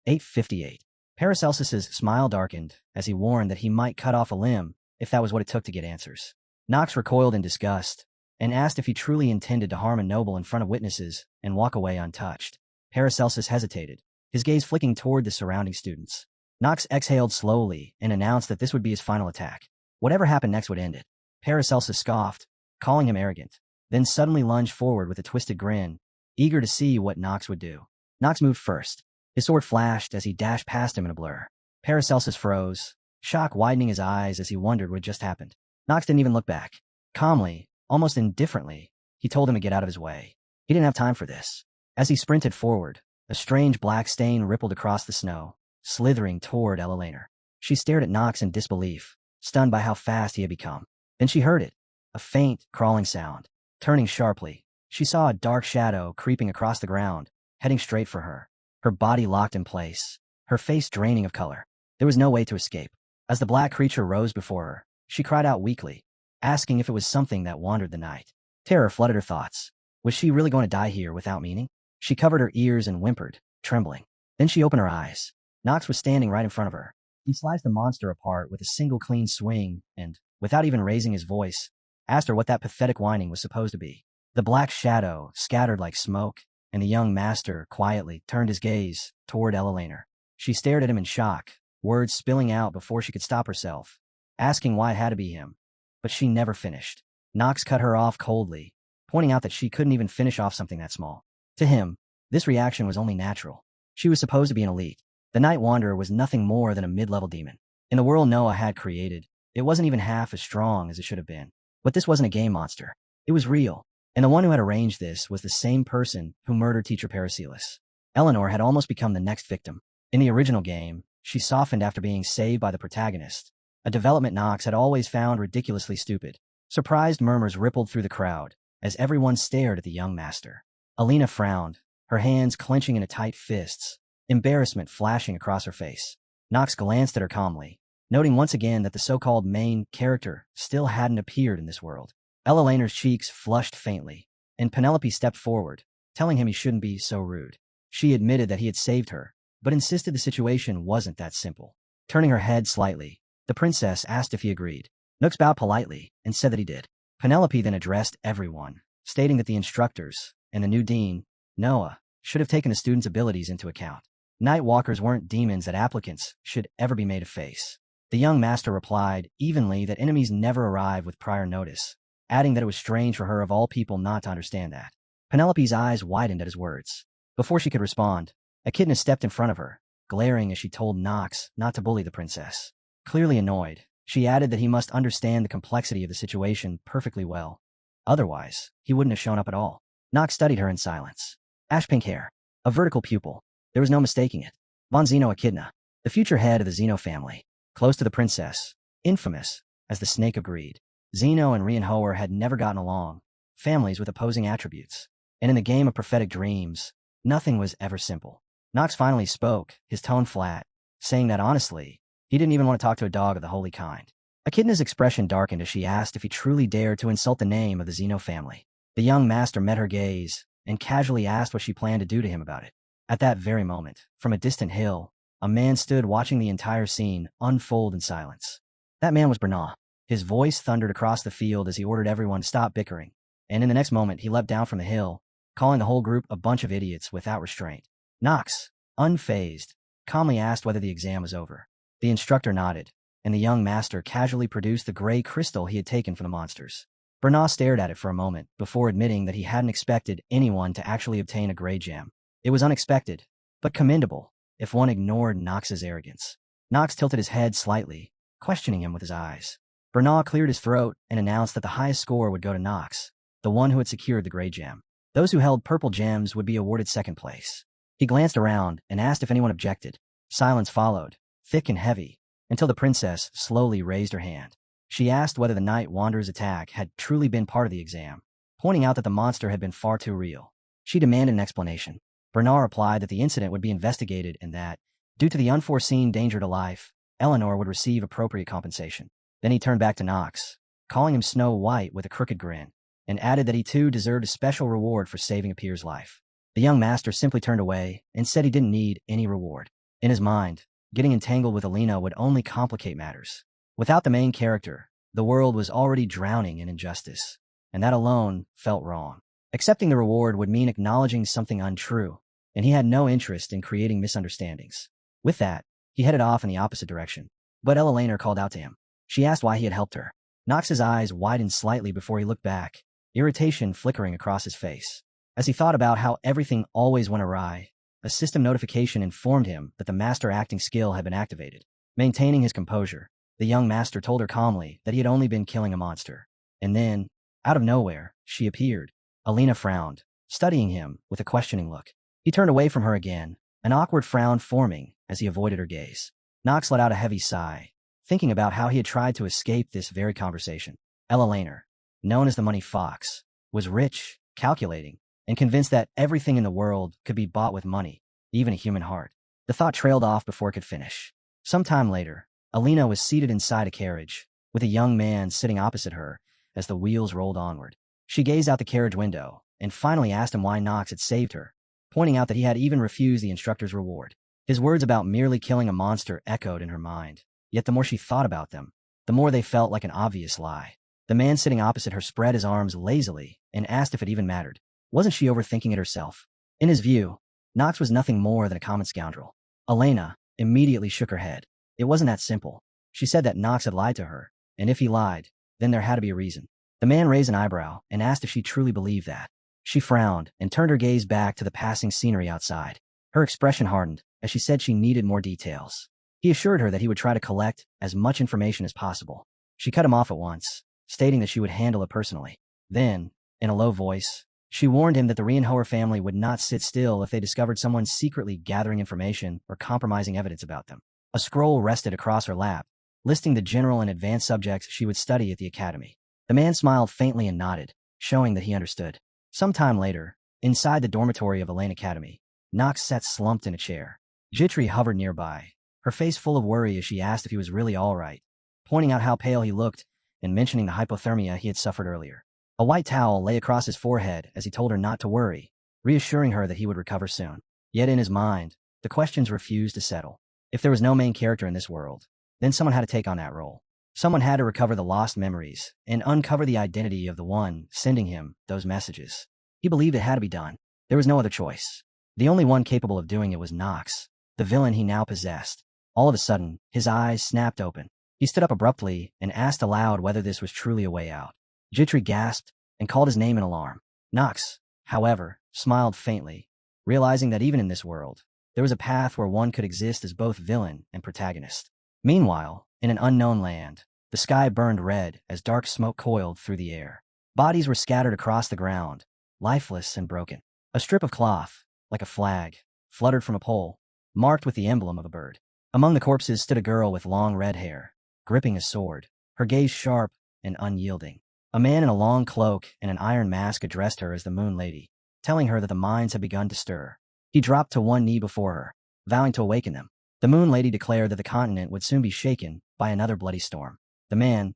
8:58. Paracelsus's smile darkened as he warned that he might cut off a limb if that was what it took to get answers. Nox recoiled in disgust and asked if he truly intended to harm a noble in front of witnesses and walk away untouched. Paracelsus hesitated, his gaze flicking toward the surrounding students. Nox exhaled slowly and announced that this would be his final attack. Whatever happened next would end it. Paracelsus scoffed, calling him arrogant, then suddenly lunged forward with a twisted grin, eager to see what Nox would do. Nox moved first. His sword flashed as he dashed past him in a blur. Paracelsus froze, shock widening his eyes as he wondered what had just happened. Nox didn't even look back. Calmly, almost indifferently, he told him to get out of his way. He didn't have time for this. As he sprinted forward, a strange black stain rippled across the snow, slithering toward Elena. She stared at Nox in disbelief, stunned by how fast he had become. Then she heard it, a faint, crawling sound. Turning sharply, she saw a dark shadow creeping across the ground, heading straight for her. Her body locked in place, her face draining of color. There was no way to escape. As the black creature rose before her, she cried out weakly, asking if it was something that wandered the night. Terror flooded her thoughts. Was she really going to die here without meaning? She covered her ears and whimpered, trembling. Then she opened her eyes. Nox was standing right in front of her. He sliced the monster apart with a single clean swing and, without even raising his voice, asked her what that pathetic whining was supposed to be. The black shadow scattered like smoke, and the young master quietly turned his gaze toward Elena. She stared at him in shock, words spilling out before she could stop herself, asking why it had to be him. But she never finished. Nox cut her off coldly, pointing out that she couldn't even finish off something that small. To him, this reaction was only natural. She was supposed to be an elite. The Night Wanderer was nothing more than a mid-level demon. In the world Noah had created, it wasn't even half as strong as it should have been. But this wasn't a game monster. It was real. And the one who had arranged this was the same person who murdered teacher Paracelsus. Eleanor had almost become the next victim. In the original game, she softened after being saved by the protagonist, a development Nox had always found ridiculously stupid. Surprised murmurs rippled through the crowd as everyone stared at the young master. Alina frowned, her hands clenching into tight fists, embarrassment flashing across her face. Nox glanced at her calmly, noting once again that the so-called main character still hadn't appeared in this world. Eleanor's cheeks flushed faintly, and Penelope stepped forward, telling him he shouldn't be so rude. She admitted that he had saved her, but insisted the situation wasn't that simple. Turning her head slightly, the princess asked if he agreed. Nox bowed politely and said that he did. Penelope then addressed everyone, stating that the instructors and the new dean, Noah, should have taken the students' abilities into account. Night Walkers weren't demons that applicants should ever be made to face. The young master replied evenly that enemies never arrive with prior notice, adding that it was strange for her of all people not to understand that. Penelope's eyes widened at his words. Before she could respond, Echidna stepped in front of her, glaring as she told Nox not to bully the princess. Clearly annoyed, she added that he must understand the complexity of the situation perfectly well. Otherwise, he wouldn't have shown up at all. Nox studied her in silence. Ash-pink hair, a vertical pupil. There was no mistaking it. Von Zeno Echidna, the future head of the Zeno family, close to the princess, infamous as the Snake of Greed. Zeno and Reinhoer had never gotten along, families with opposing attributes. And in the game of prophetic dreams, nothing was ever simple. Nox finally spoke, his tone flat, saying that honestly, he didn't even want to talk to a dog of the holy kind. Echidna's expression darkened as she asked if he truly dared to insult the name of the Zeno family. The young master met her gaze and casually asked what she planned to do to him about it. At that very moment, from a distant hill, a man stood watching the entire scene unfold in silence. That man was Bernard. His voice thundered across the field as he ordered everyone to stop bickering, and in the next moment he leapt down from the hill, calling the whole group a bunch of idiots without restraint. Nox, unfazed, calmly asked whether the exam was over. The instructor nodded, and the young master casually produced the gray crystal he had taken from the monsters. Bernard stared at it for a moment before admitting that he hadn't expected anyone to actually obtain a gray gem. It was unexpected, but commendable, if one ignored Nox's arrogance. Nox tilted his head slightly, questioning him with his eyes. Bernard cleared his throat and announced that the highest score would go to Knox, the one who had secured the gray gem. Those who held purple gems would be awarded second place. He glanced around and asked if anyone objected. Silence followed, thick and heavy, until the princess slowly raised her hand. She asked whether the Night Wanderer's attack had truly been part of the exam, pointing out that the monster had been far too real. She demanded an explanation. Bernard replied that the incident would be investigated and that, due to the unforeseen danger to life, Eleanor would receive appropriate compensation. Then he turned back to Knox, calling him Snow White with a crooked grin, and added that he too deserved a special reward for saving a peer's life. The young master simply turned away and said he didn't need any reward. In his mind, getting entangled with Alina would only complicate matters. Without the main character, the world was already drowning in injustice, and that alone felt wrong. Accepting the reward would mean acknowledging something untrue, and he had no interest in creating misunderstandings. With that, he headed off in the opposite direction. But Eleanor called out to him. She asked why he had helped her. Knox's eyes widened slightly before he looked back, irritation flickering across his face. As he thought about how everything always went awry, a system notification informed him that the master acting skill had been activated. Maintaining his composure, the young master told her calmly that he had only been killing a monster. And then, out of nowhere, she appeared. Alina frowned, studying him with a questioning look. He turned away from her again, an awkward frown forming as he avoided her gaze. Knox let out a heavy sigh, thinking about how he had tried to escape this very conversation. Eleanor, known as the Money Fox, was rich, calculating, and convinced that everything in the world could be bought with money, even a human heart. The thought trailed off before it could finish. Some time later, Alina was seated inside a carriage, with a young man sitting opposite her as the wheels rolled onward. She gazed out the carriage window and finally asked him why Knox had saved her, pointing out that he had even refused the instructor's reward. His words about merely killing a monster echoed in her mind, yet the more she thought about them, the more they felt like an obvious lie. The man sitting opposite her spread his arms lazily and asked if it even mattered. Wasn't she overthinking it herself? In his view, Knox was nothing more than a common scoundrel. Elena immediately shook her head. It wasn't that simple. She said that Knox had lied to her, and if he lied, then there had to be a reason. The man raised an eyebrow and asked if she truly believed that. She frowned and turned her gaze back to the passing scenery outside. Her expression hardened as she said she needed more details. He assured her that he would try to collect as much information as possible. She cut him off at once, stating that she would handle it personally. Then, in a low voice, she warned him that the Reinhoer family would not sit still if they discovered someone secretly gathering information or compromising evidence about them. A scroll rested across her lap, listing the general and advanced subjects she would study at the academy. The man smiled faintly and nodded, showing that he understood. Some time later, inside the dormitory of Elaine Academy, Knox sat slumped in a chair. Jitri hovered nearby, her face full of worry as she asked if he was really all right, pointing out how pale he looked and mentioning the hypothermia he had suffered earlier. A white towel lay across his forehead as he told her not to worry, reassuring her that he would recover soon. Yet in his mind, the questions refused to settle. If there was no main character in this world, then someone had to take on that role. Someone had to recover the lost memories and uncover the identity of the one sending him those messages. He believed it had to be done. There was no other choice. The only one capable of doing it was Knox, the villain he now possessed. All of a sudden, his eyes snapped open. He stood up abruptly and asked aloud whether this was truly a way out. Jitri gasped and called his name in alarm. Knox, however, smiled faintly, realizing that even in this world, there was a path where one could exist as both villain and protagonist. Meanwhile, in an unknown land, the sky burned red as dark smoke coiled through the air. Bodies were scattered across the ground, lifeless and broken. A strip of cloth, like a flag, fluttered from a pole, marked with the emblem of a bird. Among the corpses stood a girl with long red hair, gripping a sword, her gaze sharp and unyielding. A man in a long cloak and an iron mask addressed her as the Moon Lady, telling her that the mines had begun to stir. He dropped to one knee before her, vowing to awaken them. The Moon Lady declared that the continent would soon be shaken by another bloody storm. The man,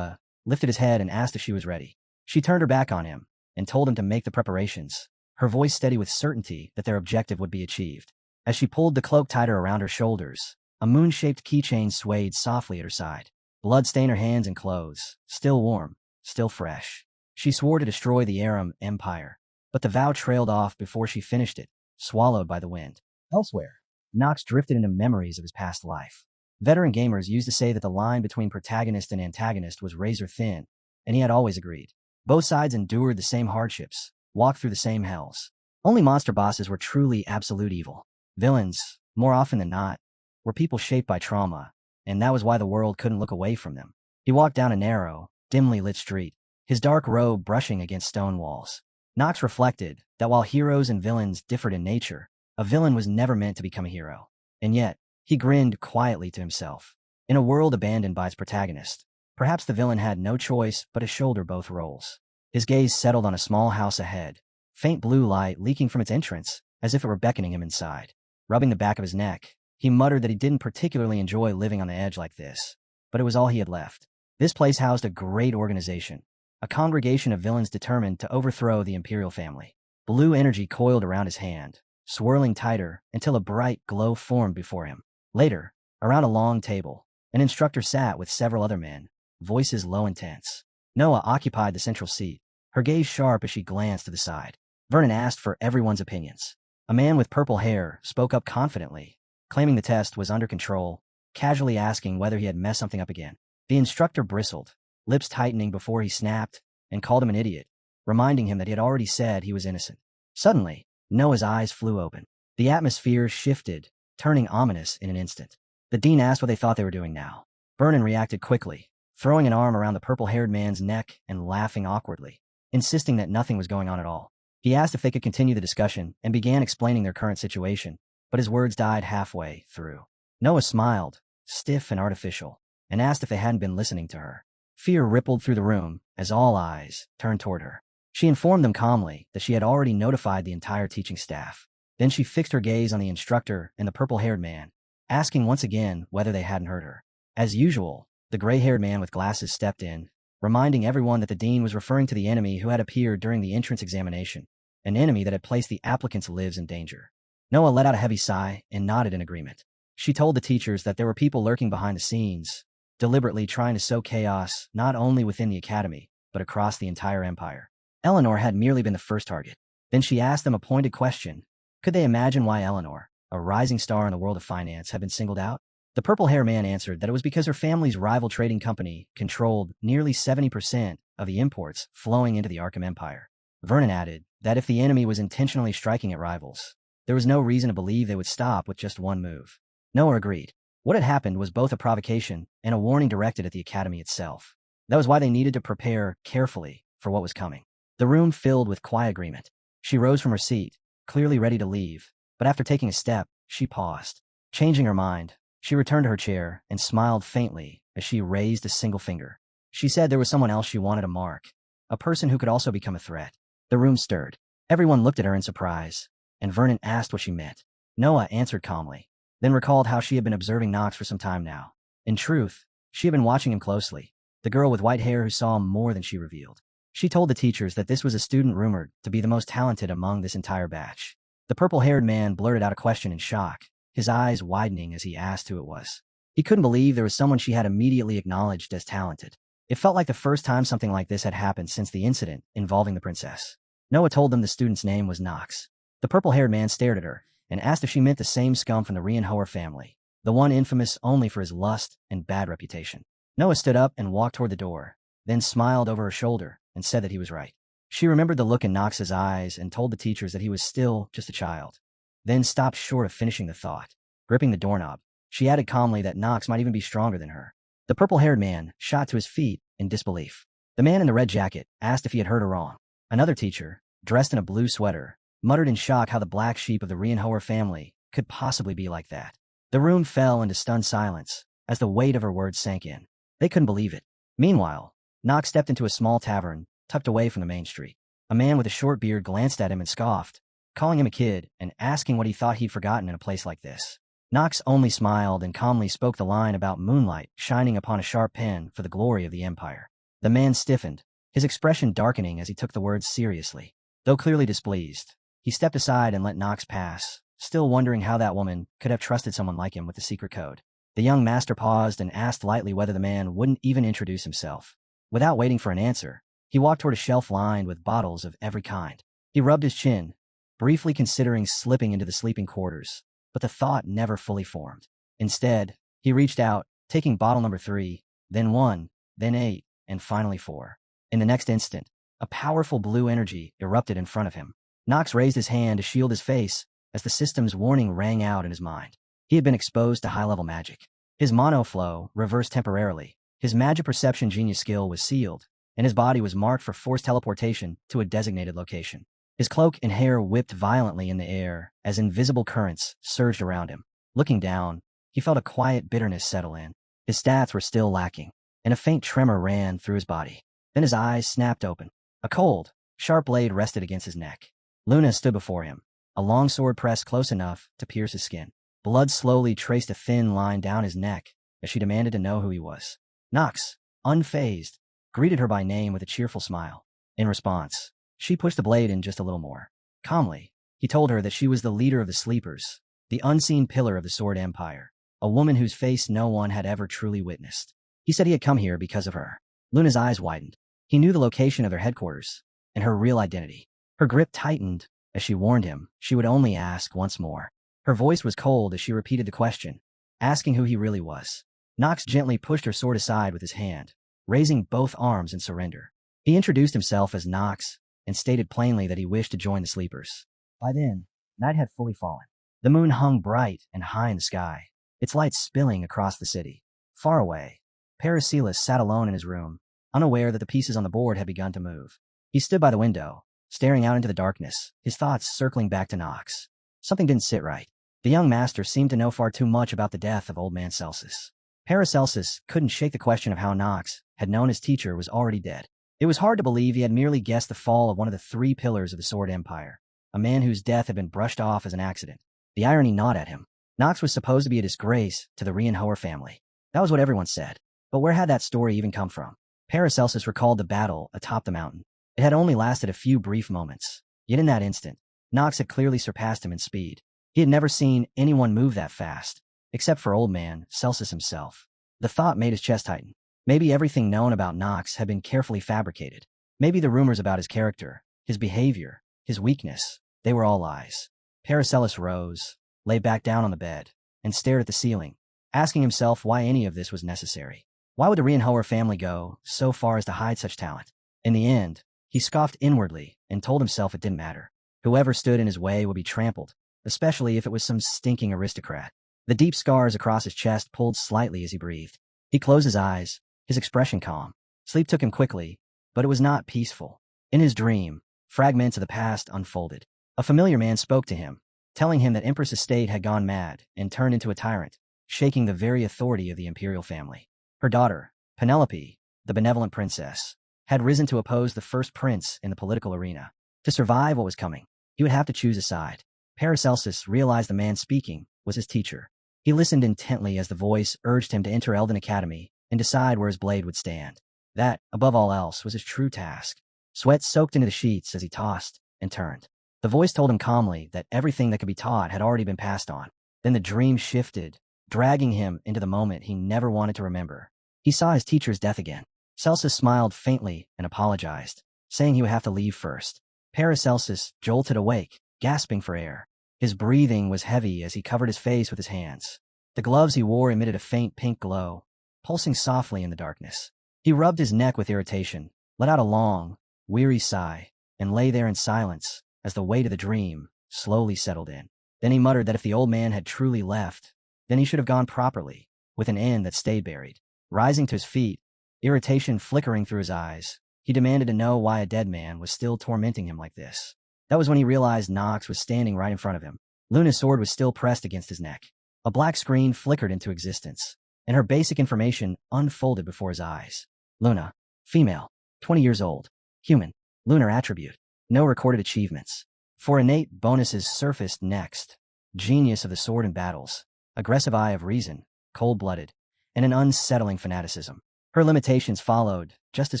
lifted his head and asked if she was ready. She turned her back on him and told him to make the preparations, her voice steady with certainty that their objective would be achieved. As she pulled the cloak tighter around her shoulders, a moon-shaped keychain swayed softly at her side. Blood stained her hands and clothes, still warm, still fresh. She swore to destroy the Aram Empire, but the vow trailed off before she finished it, swallowed by the wind. Elsewhere, Knox drifted into memories of his past life. Veteran gamers used to say that the line between protagonist and antagonist was razor thin, and he had always agreed. Both sides endured the same hardships, walked through the same hells. Only monster bosses were truly absolute evil. Villains, more often than not, were people shaped by trauma, and that was why the world couldn't look away from them. He walked down a narrow, dimly lit street, his dark robe brushing against stone walls. Knox reflected that while heroes and villains differed in nature, a villain was never meant to become a hero. And yet, he grinned quietly to himself. In a world abandoned by its protagonist, perhaps the villain had no choice but to shoulder both roles. His gaze settled on a small house ahead, faint blue light leaking from its entrance, as if it were beckoning him inside. Rubbing the back of his neck, he muttered that he didn't particularly enjoy living on the edge like this, but it was all he had left. This place housed a great organization, a congregation of villains determined to overthrow the imperial family. Blue energy coiled around his hand, swirling tighter until a bright glow formed before him. Later, around a long table, an instructor sat with several other men, voices low and tense. Noah occupied the central seat, her gaze sharp as she glanced to the side. Vernon asked for everyone's opinions. A man with purple hair spoke up confidently, claiming the test was under control, casually asking whether he had messed something up again. The instructor bristled, lips tightening before he snapped, and called him an idiot, reminding him that he had already said he was innocent. Suddenly, Noah's eyes flew open. The atmosphere shifted, turning ominous in an instant. The dean asked what they thought they were doing now. Vernon reacted quickly, throwing an arm around the purple-haired man's neck and laughing awkwardly, insisting that nothing was going on at all. He asked if they could continue the discussion and began explaining their current situation, but his words died halfway through. Noah smiled, stiff and artificial, and asked if they hadn't been listening to her. Fear rippled through the room as all eyes turned toward her. She informed them calmly that she had already notified the entire teaching staff. Then she fixed her gaze on the instructor and the purple-haired man, asking once again whether they hadn't heard her. As usual, the gray-haired man with glasses stepped in, reminding everyone that the dean was referring to the enemy who had appeared during the entrance examination, an enemy that had placed the applicants' lives in danger. Noah let out a heavy sigh and nodded in agreement. She told the teachers that there were people lurking behind the scenes, deliberately trying to sow chaos not only within the academy, but across the entire empire. Eleanor had merely been the first target. Then she asked them a pointed question. Could they imagine why Eleanor, a rising star in the world of finance, had been singled out? The purple-haired man answered that it was because her family's rival trading company controlled nearly 70% of the imports flowing into the Arkham Empire. Vernon added that if the enemy was intentionally striking at rivals, there was no reason to believe they would stop with just one move. Noah agreed. What had happened was both a provocation and a warning directed at the academy itself. That was why they needed to prepare carefully for what was coming. The room filled with quiet agreement. She rose from her seat, clearly ready to leave, but after taking a step, she paused. Changing her mind, she returned to her chair and smiled faintly as she raised a single finger. She said there was someone else she wanted to mark, a person who could also become a threat. The room stirred. Everyone looked at her in surprise, and Vernon asked what she meant. Noah answered calmly, then recalled how she had been observing Knox for some time now. In truth, she had been watching him closely, the girl with white hair who saw more than she revealed. She told the teachers that this was a student rumored to be the most talented among this entire batch. The purple-haired man blurted out a question in shock, his eyes widening as he asked who it was. He couldn't believe there was someone she had immediately acknowledged as talented. It felt like the first time something like this had happened since the incident involving the princess. Noah told them the student's name was Knox. The purple-haired man stared at her and asked if she meant the same scum from the Reincarnated family, the one infamous only for his lust and bad reputation. Noah stood up and walked toward the door, then smiled over her shoulder and said that he was right. She remembered the look in Knox's eyes and told the teachers that he was still just a child, then stopped short of finishing the thought. Gripping the doorknob, she added calmly that Knox might even be stronger than her. The purple-haired man shot to his feet in disbelief. The man in the red jacket asked if he had heard her wrong. Another teacher, dressed in a blue sweater, muttered in shock how the black sheep of the Reincarnated family could possibly be like that. The room fell into stunned silence as the weight of her words sank in. They couldn't believe it. Meanwhile, Knox stepped into a small tavern tucked away from the main street. A man with a short beard glanced at him and scoffed, calling him a kid and asking what he thought he'd forgotten in a place like this. Knox only smiled and calmly spoke the line about moonlight shining upon a sharp pen for the glory of the empire. The man stiffened, his expression darkening as he took the words seriously. Though clearly displeased, he stepped aside and let Knox pass, still wondering how that woman could have trusted someone like him with the secret code. The young master paused and asked lightly whether the man wouldn't even introduce himself. Without waiting for an answer, he walked toward a shelf lined with bottles of every kind. He rubbed his chin, briefly considering slipping into the sleeping quarters, but the thought never fully formed. Instead, he reached out, taking bottle number 3, then 1, then 8, and finally 4. In the next instant, a powerful blue energy erupted in front of him. Knox raised his hand to shield his face as the system's warning rang out in his mind. He had been exposed to high-level magic. His mono flow reversed temporarily, His magic perception genius skill was sealed, and his body was marked for forced teleportation to a designated location. His cloak and hair whipped violently in the air as invisible currents surged around him. Looking down, he felt a quiet bitterness settle in. His stats were still lacking, and a faint tremor ran through his body. Then his eyes snapped open. A cold, sharp blade rested against his neck. Luna stood before him, a long sword pressed close enough to pierce his skin. Blood slowly traced a thin line down his neck as she demanded to know who he was. Nox, unfazed, greeted her by name with a cheerful smile. In response, she pushed the blade in just a little more. Calmly, he told her that she was the leader of the Sleepers, the unseen pillar of the Sword Empire, a woman whose face no one had ever truly witnessed. He said he had come here because of her. Luna's eyes widened. He knew the location of their headquarters and her real identity. Her grip tightened as she warned him she would only ask once more. Her voice was cold as she repeated the question, asking who he really was. Nox gently pushed her sword aside with his hand, raising both arms in surrender. He introduced himself as Nox and stated plainly that he wished to join the Sleepers. By then, night had fully fallen. The moon hung bright and high in the sky, its light spilling across the city. Far away, Paracelsus sat alone in his room, unaware that the pieces on the board had begun to move. He stood by the window, staring out into the darkness, his thoughts circling back to Nox. Something didn't sit right. The young master seemed to know far too much about the death of old man Celsus. Paracelsus couldn't shake the question of how Nox had known his teacher was already dead. It was hard to believe he had merely guessed the fall of one of the three pillars of the Sword Empire, a man whose death had been brushed off as an accident. The irony gnawed at him. Nox was supposed to be a disgrace to the Reincarnated family. That was what everyone said. But where had that story even come from? Paracelsus recalled the battle atop the mountain. It had only lasted a few brief moments. Yet in that instant, Nox had clearly surpassed him in speed. He had never seen anyone move that fast, except for old man Celsus himself. The thought made his chest tighten. Maybe everything known about Nox had been carefully fabricated. Maybe the rumors about his character, his behavior, his weakness, they were all lies. Paracelsus rose, lay back down on the bed, and stared at the ceiling, asking himself why any of this was necessary. Why would the Reincarnated family go so far as to hide such talent? In the end, he scoffed inwardly and told himself it didn't matter. Whoever stood in his way would be trampled, especially if it was some stinking aristocrat. The deep scars across his chest pulled slightly as he breathed. He closed his eyes, his expression calm. Sleep took him quickly, but it was not peaceful. In his dream, fragments of the past unfolded. A familiar man spoke to him, telling him that Empress Estate had gone mad and turned into a tyrant, shaking the very authority of the imperial family. Her daughter, Penelope, the benevolent princess, had risen to oppose the first prince in the political arena. To survive what was coming, he would have to choose a side. Paracelsus realized the man speaking was his teacher. He listened intently as the voice urged him to enter Elden Academy and decide where his blade would stand. That, above all else, was his true task. Sweat soaked into the sheets as he tossed and turned. The voice told him calmly that everything that could be taught had already been passed on. Then the dream shifted, dragging him into the moment he never wanted to remember. He saw his teacher's death again. Celsus smiled faintly and apologized, saying he would have to leave first. Paracelsus jolted awake, gasping for air. His breathing was heavy as he covered his face with his hands. The gloves he wore emitted a faint pink glow, pulsing softly in the darkness. He rubbed his neck with irritation, let out a long, weary sigh, and lay there in silence as the weight of the dream slowly settled in. Then he muttered that if the old man had truly left, then he should have gone properly, with an end that stayed buried. Rising to his feet, irritation flickering through his eyes, he demanded to know why a dead man was still tormenting him like this. That was when he realized Nox was standing right in front of him. Luna's sword was still pressed against his neck. A black screen flickered into existence, and her basic information unfolded before his eyes. Luna, female, 20 years old, human, lunar attribute, no recorded achievements. For innate bonuses surfaced next. Genius of the sword and battles, aggressive eye of reason, cold-blooded, and an unsettling fanaticism. Her limitations followed just as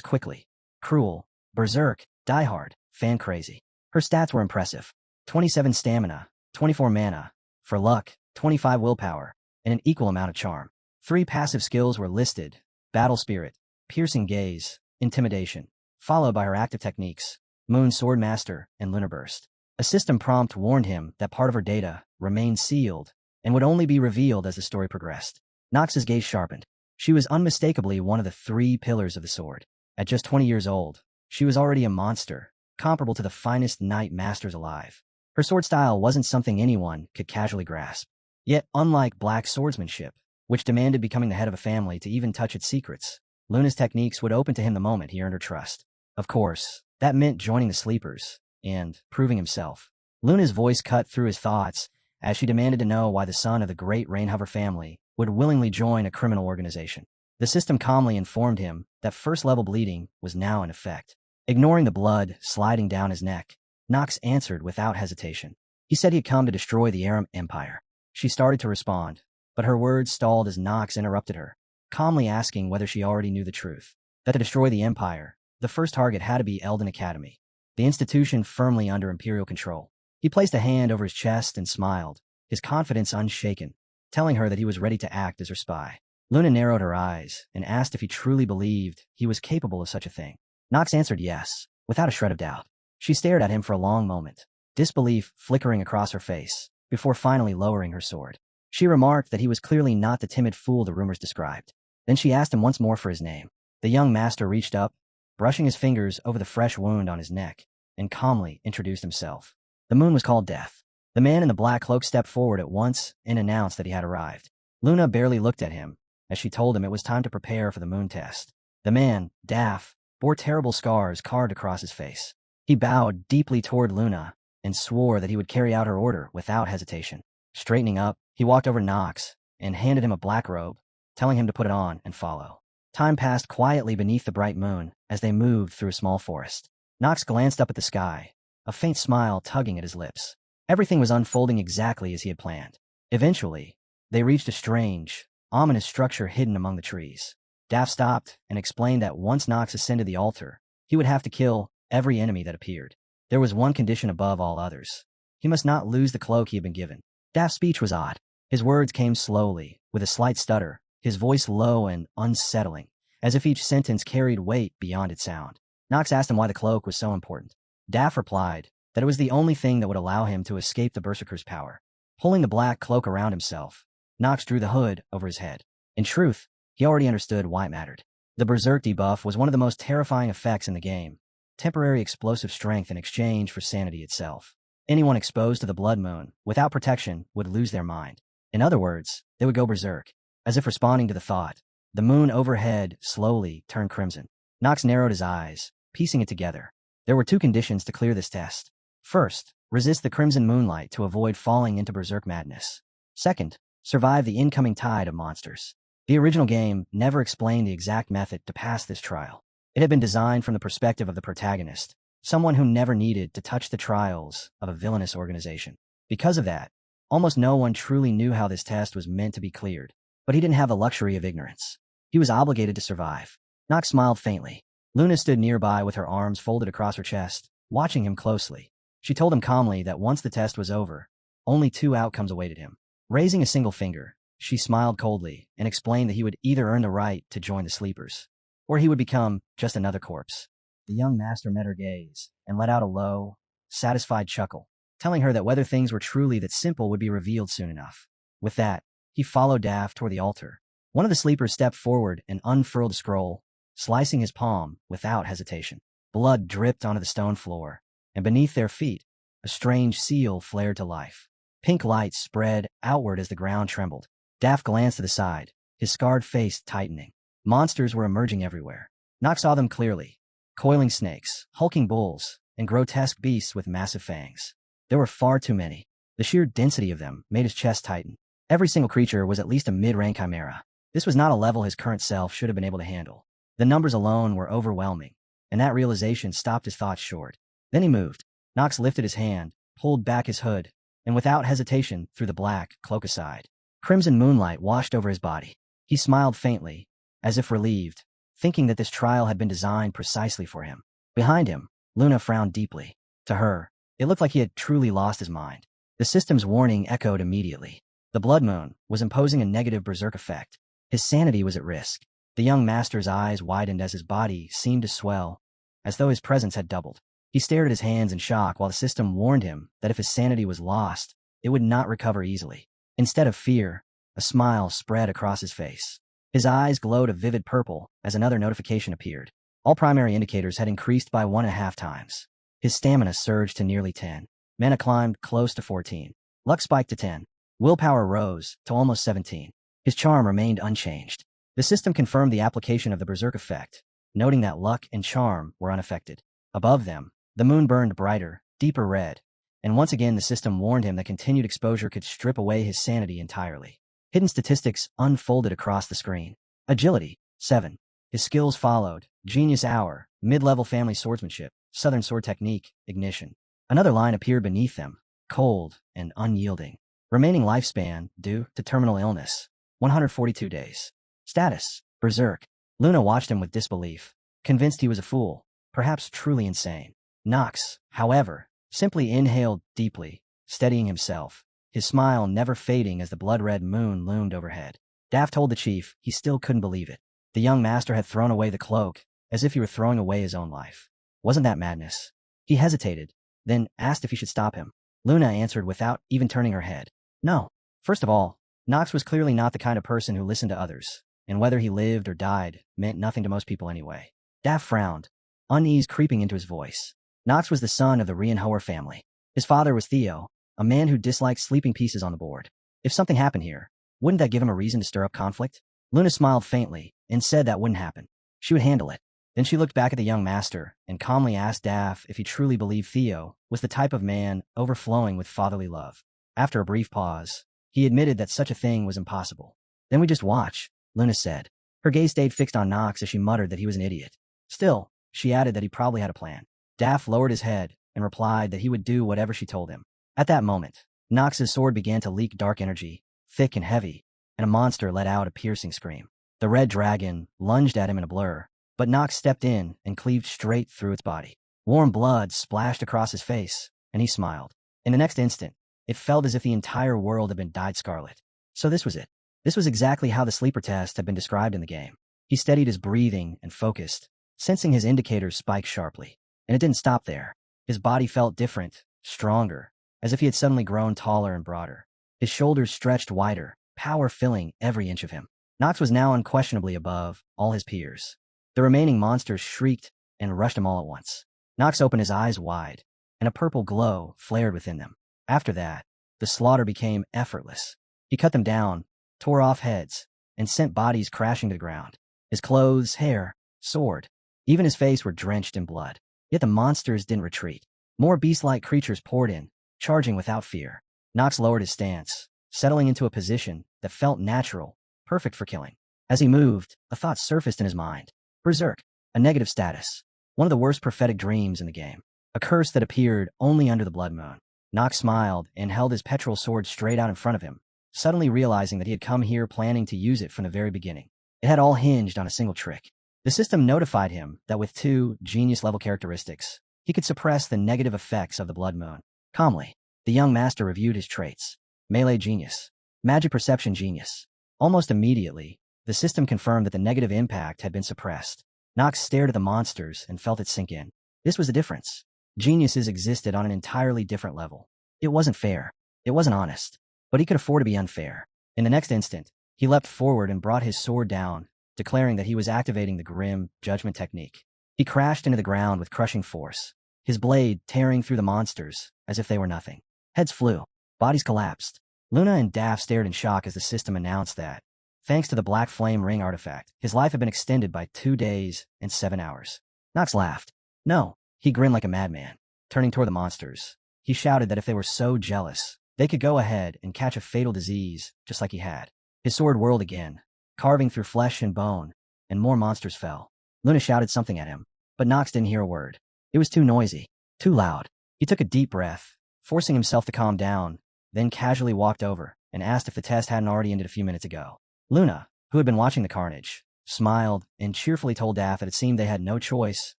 quickly. Cruel, berserk, diehard, fan-crazy. Her stats were impressive. 27 stamina, 24 mana, for luck, 25 willpower, and an equal amount of charm. 3 passive skills were listed: battle spirit, piercing gaze, intimidation, followed by her active techniques, Moon Sword Master, and Lunar Burst. A system prompt warned him that part of her data remained sealed and would only be revealed as the story progressed. Nox's gaze sharpened. She was unmistakably one of the 3 pillars of the sword. At just 20 years old, she was already a monster, comparable to the finest knight masters alive. Her sword style wasn't something anyone could casually grasp. Yet, unlike black swordsmanship, which demanded becoming the head of a family to even touch its secrets, Luna's techniques would open to him the moment he earned her trust. Of course, that meant joining the sleepers and proving himself. Luna's voice cut through his thoughts as she demanded to know why the son of the great Rainhover family would willingly join a criminal organization. The system calmly informed him that first-level bleeding was now in effect. Ignoring the blood sliding down his neck, Nox answered without hesitation. He said he had come to destroy the Aram Empire. She started to respond, but her words stalled as Nox interrupted her, calmly asking whether she already knew the truth. That to destroy the Empire, the first target had to be Elden Academy, the institution firmly under Imperial control. He placed a hand over his chest and smiled, his confidence unshaken, telling her that he was ready to act as her spy. Luna narrowed her eyes and asked if he truly believed he was capable of such a thing. Nox answered yes, without a shred of doubt. She stared at him for a long moment, disbelief flickering across her face, before finally lowering her sword. She remarked that he was clearly not the timid fool the rumors described. Then she asked him once more for his name. The young master reached up, brushing his fingers over the fresh wound on his neck, and calmly introduced himself. The moon was called Death. The man in the black cloak stepped forward at once and announced that he had arrived. Luna barely looked at him, as she told him it was time to prepare for the moon test. The man, Daff, bore terrible scars carved across his face. He bowed deeply toward Luna and swore that he would carry out her order without hesitation. Straightening up, he walked over Nox and handed him a black robe, telling him to put it on and follow. Time passed quietly beneath the bright moon as they moved through a small forest. Nox glanced up at the sky, a faint smile tugging at his lips. Everything was unfolding exactly as he had planned. Eventually, they reached a strange, ominous structure hidden among the trees. Daff stopped and explained that once Nox ascended the altar, he would have to kill every enemy that appeared. There was one condition above all others. He must not lose the cloak he had been given. Daff's speech was odd. His words came slowly, with a slight stutter, his voice low and unsettling, as if each sentence carried weight beyond its sound. Nox asked him why the cloak was so important. Daff replied that it was the only thing that would allow him to escape the Berserker's power. Pulling the black cloak around himself, Nox drew the hood over his head. In truth, he already understood why it mattered. The Berserk debuff was one of the most terrifying effects in the game, temporary explosive strength in exchange for sanity itself. Anyone exposed to the Blood Moon, without protection, would lose their mind. In other words, they would go berserk. As if responding to the thought, the moon overhead slowly turned crimson. Nox narrowed his eyes, piecing it together. There were two conditions to clear this test. First, resist the crimson moonlight to avoid falling into berserk madness. Second, survive the incoming tide of monsters. The original game never explained the exact method to pass this trial. It had been designed from the perspective of the protagonist, someone who never needed to touch the trials of a villainous organization. Because of that, almost no one truly knew how this test was meant to be cleared. But he didn't have the luxury of ignorance. He was obligated to survive. Nox smiled faintly. Luna stood nearby with her arms folded across her chest, watching him closely. She told him calmly that once the test was over, only two outcomes awaited him. Raising a single finger, she smiled coldly and explained that he would either earn the right to join the sleepers, or he would become just another corpse. The young master met her gaze and let out a low, satisfied chuckle, telling her that whether things were truly that simple would be revealed soon enough. With that, he followed Daff toward the altar. One of the sleepers stepped forward and unfurled a scroll, slicing his palm without hesitation. Blood dripped onto the stone floor, and beneath their feet, a strange seal flared to life. Pink light spread outward as the ground trembled. Daff glanced to the side, his scarred face tightening. Monsters were emerging everywhere. Nox saw them clearly. Coiling snakes, hulking bulls, and grotesque beasts with massive fangs. There were far too many. The sheer density of them made his chest tighten. Every single creature was at least a mid-rank chimera. This was not a level his current self should have been able to handle. The numbers alone were overwhelming, and that realization stopped his thoughts short. Then he moved. Nox lifted his hand, pulled back his hood, and without hesitation threw the black cloak aside. Crimson moonlight washed over his body. He smiled faintly, as if relieved, thinking that this trial had been designed precisely for him. Behind him, Luna frowned deeply. To her, it looked like he had truly lost his mind. The system's warning echoed immediately. The Blood Moon was imposing a negative berserk effect. His sanity was at risk. The young master's eyes widened as his body seemed to swell, as though his presence had doubled. He stared at his hands in shock while the system warned him that if his sanity was lost, it would not recover easily. Instead of fear, a smile spread across his face. His eyes glowed a vivid purple as another notification appeared. All primary indicators had increased by 1.5 times. His stamina surged to nearly 10. Mana climbed close to 14. Luck spiked to 10. Willpower rose to almost 17. His charm remained unchanged. The system confirmed the application of the berserk effect, noting that luck and charm were unaffected. Above them, the moon burned brighter, deeper red, and once again the system warned him that continued exposure could strip away his sanity entirely. Hidden statistics unfolded across the screen. Agility, 7. His skills followed: Genius Hour, Mid-Level Family Swordsmanship, Southern Sword Technique, Ignition. Another line appeared beneath them: Cold and Unyielding. Remaining lifespan, due to terminal illness, 142 days. Status, Berserk. Luna watched him with disbelief, convinced he was a fool, perhaps truly insane. Nox, however, simply inhaled deeply, steadying himself, his smile never fading as the blood-red moon loomed overhead. Daft told the chief he still couldn't believe it. The young master had thrown away the cloak, as if he were throwing away his own life. Wasn't that madness? He hesitated, then asked if he should stop him. Luna answered without even turning her head. No. First of all, Nox was clearly not the kind of person who listened to others, and whether he lived or died meant nothing to most people anyway. Daft frowned, unease creeping into his voice. Nox was the son of the Reincarnated family. His father was Theo, a man who disliked sleeping pieces on the board. If something happened here, wouldn't that give him a reason to stir up conflict? Luna smiled faintly and said that wouldn't happen. She would handle it. Then she looked back at the young master and calmly asked Daff if he truly believed Theo was the type of man overflowing with fatherly love. After a brief pause, he admitted that such a thing was impossible. Then we just watch, Luna said. Her gaze stayed fixed on Nox as she muttered that he was an idiot. Still, she added that he probably had a plan. Daff lowered his head and replied that he would do whatever she told him. At that moment, Nox's sword began to leak dark energy, thick and heavy, and a monster let out a piercing scream. The red dragon lunged at him in a blur, but Nox stepped in and cleaved straight through its body. Warm blood splashed across his face, and he smiled. In the next instant, it felt as if the entire world had been dyed scarlet. So this was it. This was exactly how the sleeper test had been described in the game. He steadied his breathing and focused, sensing his indicators spike sharply. And it didn't stop there. His body felt different, stronger, as if he had suddenly grown taller and broader. His shoulders stretched wider, power filling every inch of him. Nox was now unquestionably above all his peers. The remaining monsters shrieked and rushed him all at once. Nox opened his eyes wide, and a purple glow flared within them. After that, the slaughter became effortless. He cut them down, tore off heads, and sent bodies crashing to the ground. His clothes, hair, sword, even his face were drenched in blood. Yet the monsters didn't retreat. More beast-like creatures poured in, charging without fear. Nox lowered his stance, settling into a position that felt natural, perfect for killing. As he moved, a thought surfaced in his mind. Berserk, a negative status. One of the worst prophetic dreams in the game. A curse that appeared only under the blood moon. Nox smiled and held his petrol sword straight out in front of him, suddenly realizing that he had come here planning to use it from the very beginning. It had all hinged on a single trick. The system notified him that with 2 genius-level characteristics, he could suppress the negative effects of the blood moon. Calmly, the young master reviewed his traits. Melee Genius. Magic Perception Genius. Almost immediately, the system confirmed that the negative impact had been suppressed. Nox stared at the monsters and felt it sink in. This was the difference. Geniuses existed on an entirely different level. It wasn't fair. It wasn't honest. But he could afford to be unfair. In the next instant, he leapt forward and brought his sword down, declaring that he was activating the Grim Judgment technique. He crashed into the ground with crushing force, his blade tearing through the monsters as if they were nothing. Heads flew. Bodies collapsed. Luna and Daff stared in shock as the system announced that, thanks to the Black Flame Ring artifact, his life had been extended by 2 days and 7 hours. Nox laughed. No, he grinned like a madman. Turning toward the monsters, he shouted that if they were so jealous, they could go ahead and catch a fatal disease just like he had. His sword whirled again, carving through flesh and bone, and more monsters fell. Luna shouted something at him, but Nox didn't hear a word. It was too noisy, too loud. He took a deep breath, forcing himself to calm down, then casually walked over and asked if the test hadn't already ended a few minutes ago. Luna, who had been watching the carnage, smiled and cheerfully told Daff that it seemed they had no choice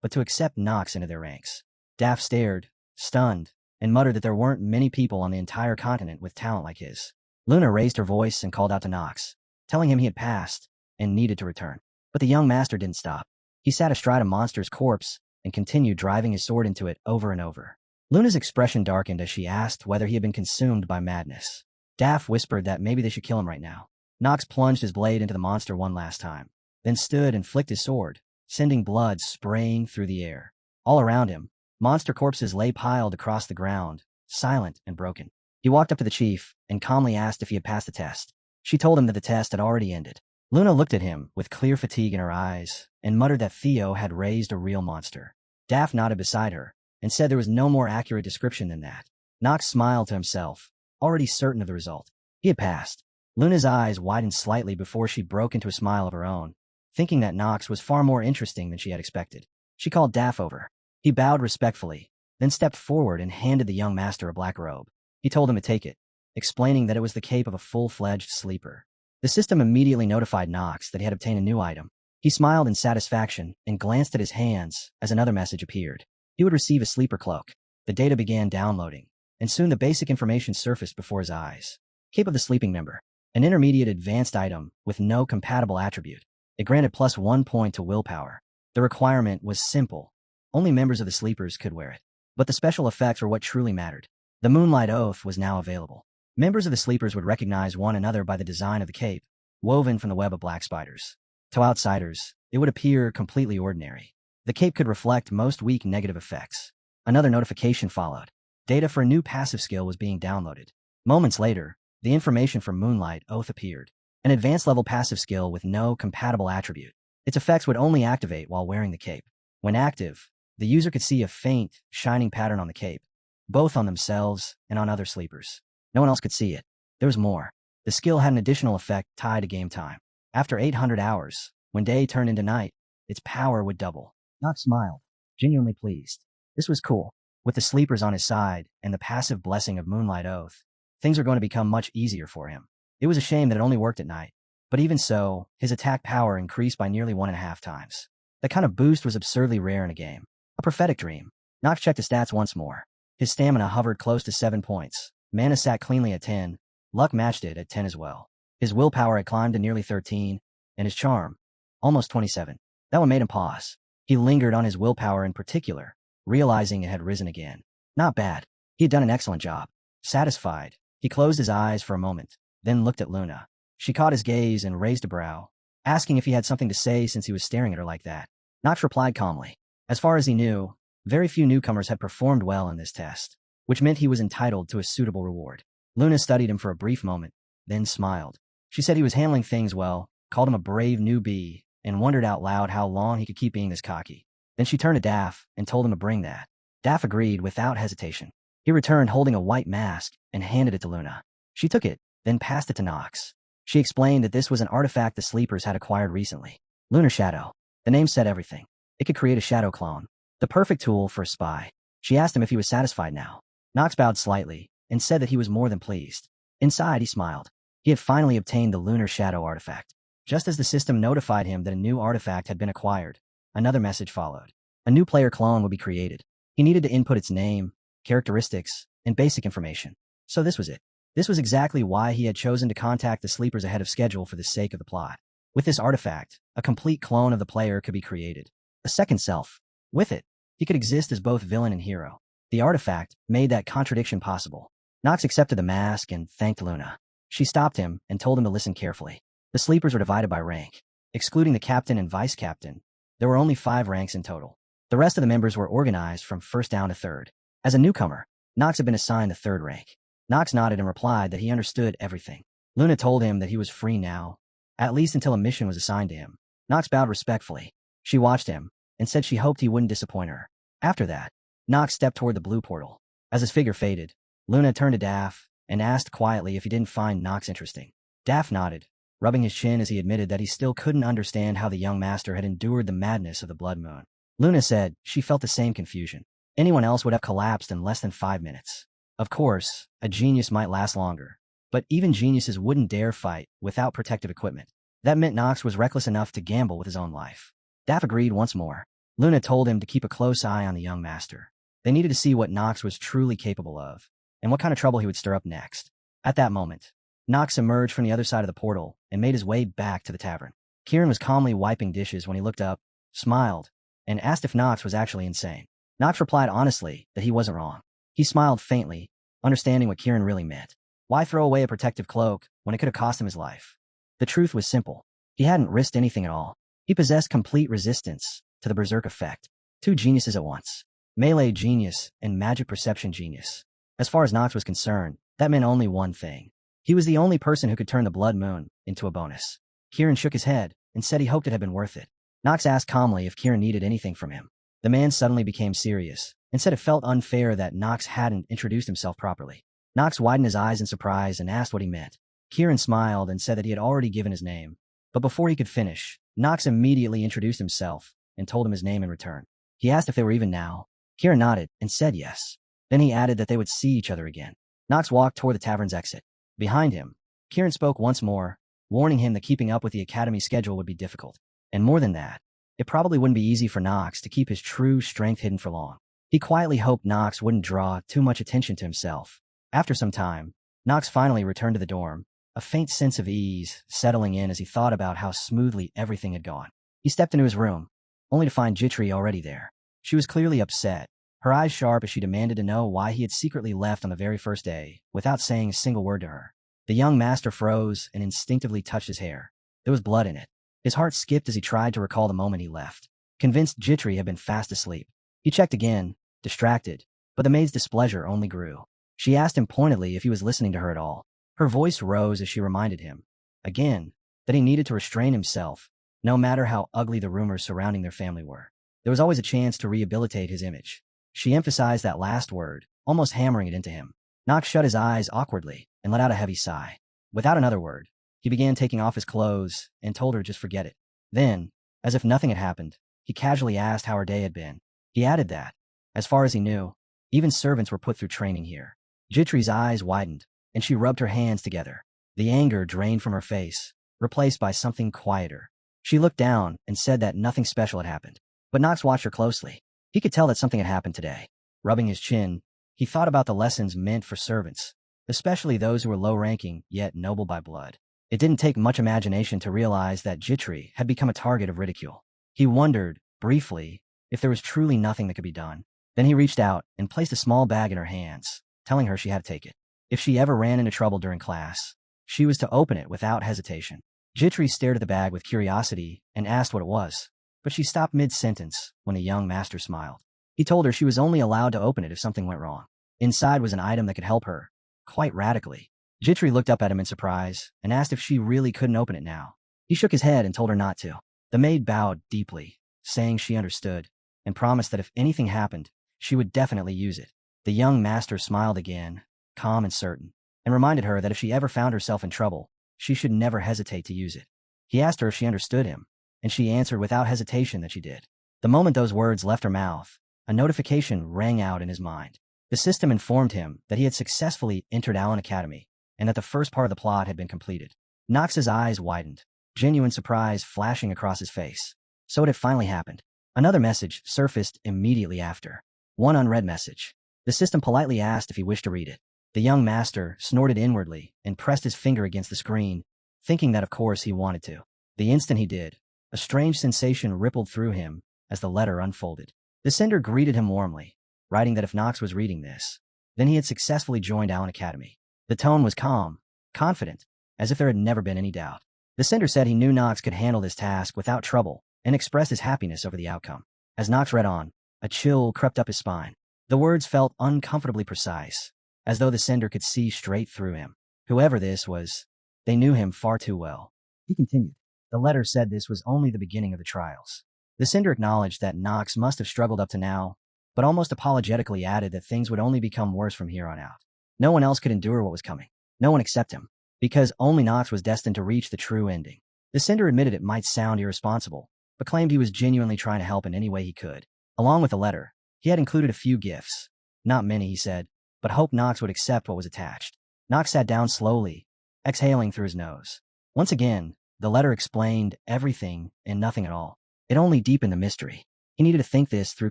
but to accept Nox into their ranks. Daff stared, stunned, and muttered that there weren't many people on the entire continent with talent like his. Luna raised her voice and called out to Nox, telling him he had passed and needed to return. But the young master didn't stop. He sat astride a monster's corpse and continued driving his sword into it over and over. Luna's expression darkened as she asked whether he had been consumed by madness. Daff whispered that maybe they should kill him right now. Nox plunged his blade into the monster one last time, then stood and flicked his sword, sending blood spraying through the air. All around him, monster corpses lay piled across the ground, silent and broken. He walked up to the chief and calmly asked if he had passed the test. She told him that the test had already ended. Luna looked at him with clear fatigue in her eyes and muttered that Theo had raised a real monster. Daff nodded beside her and said there was no more accurate description than that. Knox smiled to himself, already certain of the result. He had passed. Luna's eyes widened slightly before she broke into a smile of her own, thinking that Knox was far more interesting than she had expected. She called Daff over. He bowed respectfully, then stepped forward and handed the young master a black robe. He told him to take it, explaining that it was the cape of a full-fledged sleeper. The system immediately notified Knox that he had obtained a new item. He smiled in satisfaction and glanced at his hands as another message appeared. He would receive a sleeper cloak. The data began downloading, and soon the basic information surfaced before his eyes. Cape of the sleeping member. An intermediate advanced item with no compatible attribute. It granted +1 point to willpower. The requirement was simple. Only members of the sleepers could wear it. But the special effects were what truly mattered. The Moonlight Oath was now available. Members of the sleepers would recognize one another by the design of the cape, woven from the web of black spiders. To outsiders, it would appear completely ordinary. The cape could reflect most weak negative effects. Another notification followed. Data for a new passive skill was being downloaded. Moments later, the information for Moonlight Oath appeared. An advanced level passive skill with no compatible attribute. Its effects would only activate while wearing the cape. When active, the user could see a faint, shining pattern on the cape, both on themselves and on other sleepers. No one else could see it. There was more. The skill had an additional effect tied to game time. After 800 hours, when day turned into night, its power would double. Knox smiled, genuinely pleased. This was cool. With the sleepers on his side and the passive blessing of Moonlight Oath, things were going to become much easier for him. It was a shame that it only worked at night. But even so, his attack power increased by nearly 1.5 times. That kind of boost was absurdly rare in a game. A prophetic dream. Knox checked his stats once more. His stamina hovered close to 7 points. Mana sat cleanly at 10. Luck matched it at 10 as well. His willpower had climbed to nearly 13, and his charm, almost 27. That one made him pause. He lingered on his willpower in particular, realizing it had risen again. Not bad. He had done an excellent job. Satisfied, he closed his eyes for a moment, then looked at Luna. She caught his gaze and raised a brow, asking if he had something to say since he was staring at her like that. Knox replied calmly. As far as he knew, very few newcomers had performed well in this test, which meant he was entitled to a suitable reward. Luna studied him for a brief moment, then smiled. She said he was handling things well, called him a brave newbie, and wondered out loud how long he could keep being this cocky. Then she turned to Daff and told him to bring that. Daff agreed without hesitation. He returned holding a white mask and handed it to Luna. She took it, then passed it to Knox. She explained that this was an artifact the sleepers had acquired recently. Lunar Shadow. The name said everything. It could create a shadow clone. The perfect tool for a spy. She asked him if he was satisfied now. Knox bowed slightly and said that he was more than pleased. Inside, he smiled. He had finally obtained the Lunar Shadow artifact. Just as the system notified him that a new artifact had been acquired, another message followed. A new player clone would be created. He needed to input its name, characteristics, and basic information. So this was it. This was exactly why he had chosen to contact the sleepers ahead of schedule for the sake of the plot. With this artifact, a complete clone of the player could be created. A second self. With it, he could exist as both villain and hero. The artifact made that contradiction possible. Knox accepted the mask and thanked Luna. She stopped him and told him to listen carefully. The sleepers were divided by rank. Excluding the captain and vice captain, there were only 5 ranks in total. The rest of the members were organized from first down to third. As a newcomer, Knox had been assigned the 3rd rank. Knox nodded and replied that he understood everything. Luna told him that he was free now, at least until a mission was assigned to him. Knox bowed respectfully. She watched him and said she hoped he wouldn't disappoint her. After that, Knox stepped toward the blue portal. As his figure faded, Luna turned to Daff and asked quietly if he didn't find Knox interesting. Daff nodded, rubbing his chin as he admitted that he still couldn't understand how the young master had endured the madness of the Blood Moon. Luna said she felt the same confusion. Anyone else would have collapsed in less than 5 minutes. Of course, a genius might last longer, but even geniuses wouldn't dare fight without protective equipment. That meant Knox was reckless enough to gamble with his own life. Daff agreed once more. Luna told him to keep a close eye on the young master. They needed to see what Knox was truly capable of, and what kind of trouble he would stir up next. At that moment, Knox emerged from the other side of the portal and made his way back to the tavern. Kieran was calmly wiping dishes when he looked up, smiled, and asked if Knox was actually insane. Knox replied honestly that he wasn't wrong. He smiled faintly, understanding what Kieran really meant. Why throw away a protective cloak when it could have cost him his life? The truth was simple. He hadn't risked anything at all. He possessed complete resistance to the berserk effect. 2 geniuses at once. Melee genius and magic perception genius. As far as Knox was concerned, that meant only one thing. He was the only person who could turn the Blood Moon into a bonus. Kieran shook his head and said he hoped it had been worth it. Knox asked calmly if Kieran needed anything from him. The man suddenly became serious and said it felt unfair that Knox hadn't introduced himself properly. Knox widened his eyes in surprise and asked what he meant. Kieran smiled and said that he had already given his name. But before he could finish, Knox immediately introduced himself and told him his name in return. He asked if they were even now. Kieran nodded and said yes. Then he added that they would see each other again. Knox walked toward the tavern's exit. Behind him, Kieran spoke once more, warning him that keeping up with the academy schedule would be difficult. And more than that, it probably wouldn't be easy for Knox to keep his true strength hidden for long. He quietly hoped Knox wouldn't draw too much attention to himself. After some time, Knox finally returned to the dorm, a faint sense of ease settling in as he thought about how smoothly everything had gone. He stepped into his room, only to find Jitri already there. She was clearly upset, her eyes sharp as she demanded to know why he had secretly left on the very first day, without saying a single word to her. The young master froze and instinctively touched his hair. There was blood in it. His heart skipped as he tried to recall the moment he left. Convinced Jitri had been fast asleep. He checked again, distracted, but the maid's displeasure only grew. She asked him pointedly if he was listening to her at all. Her voice rose as she reminded him, again, that he needed to restrain himself, no matter how ugly the rumors surrounding their family were. There was always a chance to rehabilitate his image. She emphasized that last word, almost hammering it into him. Knox shut his eyes awkwardly and let out a heavy sigh. Without another word, he began taking off his clothes and told her just forget it. Then, as if nothing had happened, he casually asked how her day had been. He added that, as far as he knew, even servants were put through training here. Jitri's eyes widened, and she rubbed her hands together. The anger drained from her face, replaced by something quieter. She looked down and said that nothing special had happened. But Knox watched her closely. He could tell that something had happened today. Rubbing his chin, he thought about the lessons meant for servants, especially those who were low-ranking yet noble by blood. It didn't take much imagination to realize that Jitri had become a target of ridicule. He wondered, briefly, if there was truly nothing that could be done. Then he reached out and placed a small bag in her hands, telling her she had to take it. If she ever ran into trouble during class, she was to open it without hesitation. Jitri stared at the bag with curiosity and asked what it was, but she stopped mid-sentence when the young master smiled. He told her she was only allowed to open it if something went wrong. Inside was an item that could help her, quite radically. Jitri looked up at him in surprise and asked if she really couldn't open it now. He shook his head and told her not to. The maid bowed deeply, saying she understood, and promised that if anything happened, she would definitely use it. The young master smiled again, calm and certain, and reminded her that if she ever found herself in trouble, she should never hesitate to use it. He asked her if she understood him, and she answered without hesitation that she did. The moment those words left her mouth, a notification rang out in his mind. The system informed him that he had successfully entered Allen Academy, and that the first part of the plot had been completed. Knox's eyes widened, genuine surprise flashing across his face. So it had finally happened. Another message surfaced immediately after. One unread message. The system politely asked if he wished to read it. The young master snorted inwardly and pressed his finger against the screen, thinking that of course he wanted to. The instant he did, a strange sensation rippled through him as the letter unfolded. The sender greeted him warmly, writing that if Knox was reading this, then he had successfully joined Allen Academy. The tone was calm, confident, as if there had never been any doubt. The sender said he knew Knox could handle this task without trouble and expressed his happiness over the outcome. As Knox read on, a chill crept up his spine. The words felt uncomfortably precise, as though the sender could see straight through him. Whoever this was, they knew him far too well. He continued. The letter said this was only the beginning of the trials. The sender acknowledged that Knox must have struggled up to now, but almost apologetically added that things would only become worse from here on out. No one else could endure what was coming. No one except him, because only Knox was destined to reach the true ending. The sender admitted it might sound irresponsible, but claimed he was genuinely trying to help in any way he could. Along with the letter, he had included a few gifts. Not many, he said, but hoped Knox would accept what was attached. Knox sat down slowly, exhaling through his nose. Once again, the letter explained everything and nothing at all. It only deepened the mystery. He needed to think this through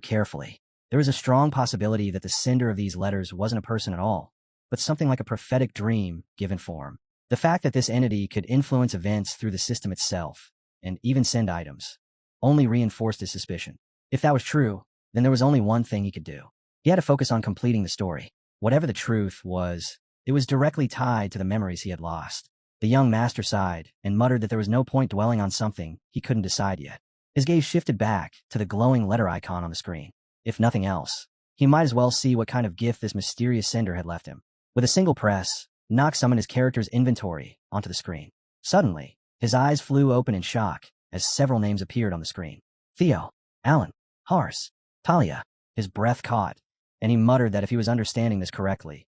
carefully. There was a strong possibility that the sender of these letters wasn't a person at all, but something like a prophetic dream given form. The fact that this entity could influence events through the system itself, and even send items, only reinforced his suspicion. If that was true, then there was only one thing he could do. He had to focus on completing the story. Whatever the truth was, it was directly tied to the memories he had lost. The young master sighed and muttered that there was no point dwelling on something he couldn't decide yet. His gaze shifted back to the glowing letter icon on the screen. If nothing else, he might as well see what kind of gift this mysterious sender had left him. With a single press, Knox summoned his character's inventory onto the screen. Suddenly, His eyes flew open in shock as several names appeared on the screen. Theo, Alan, Hars, Talia. His breath caught, and he muttered that if he was understanding this correctly,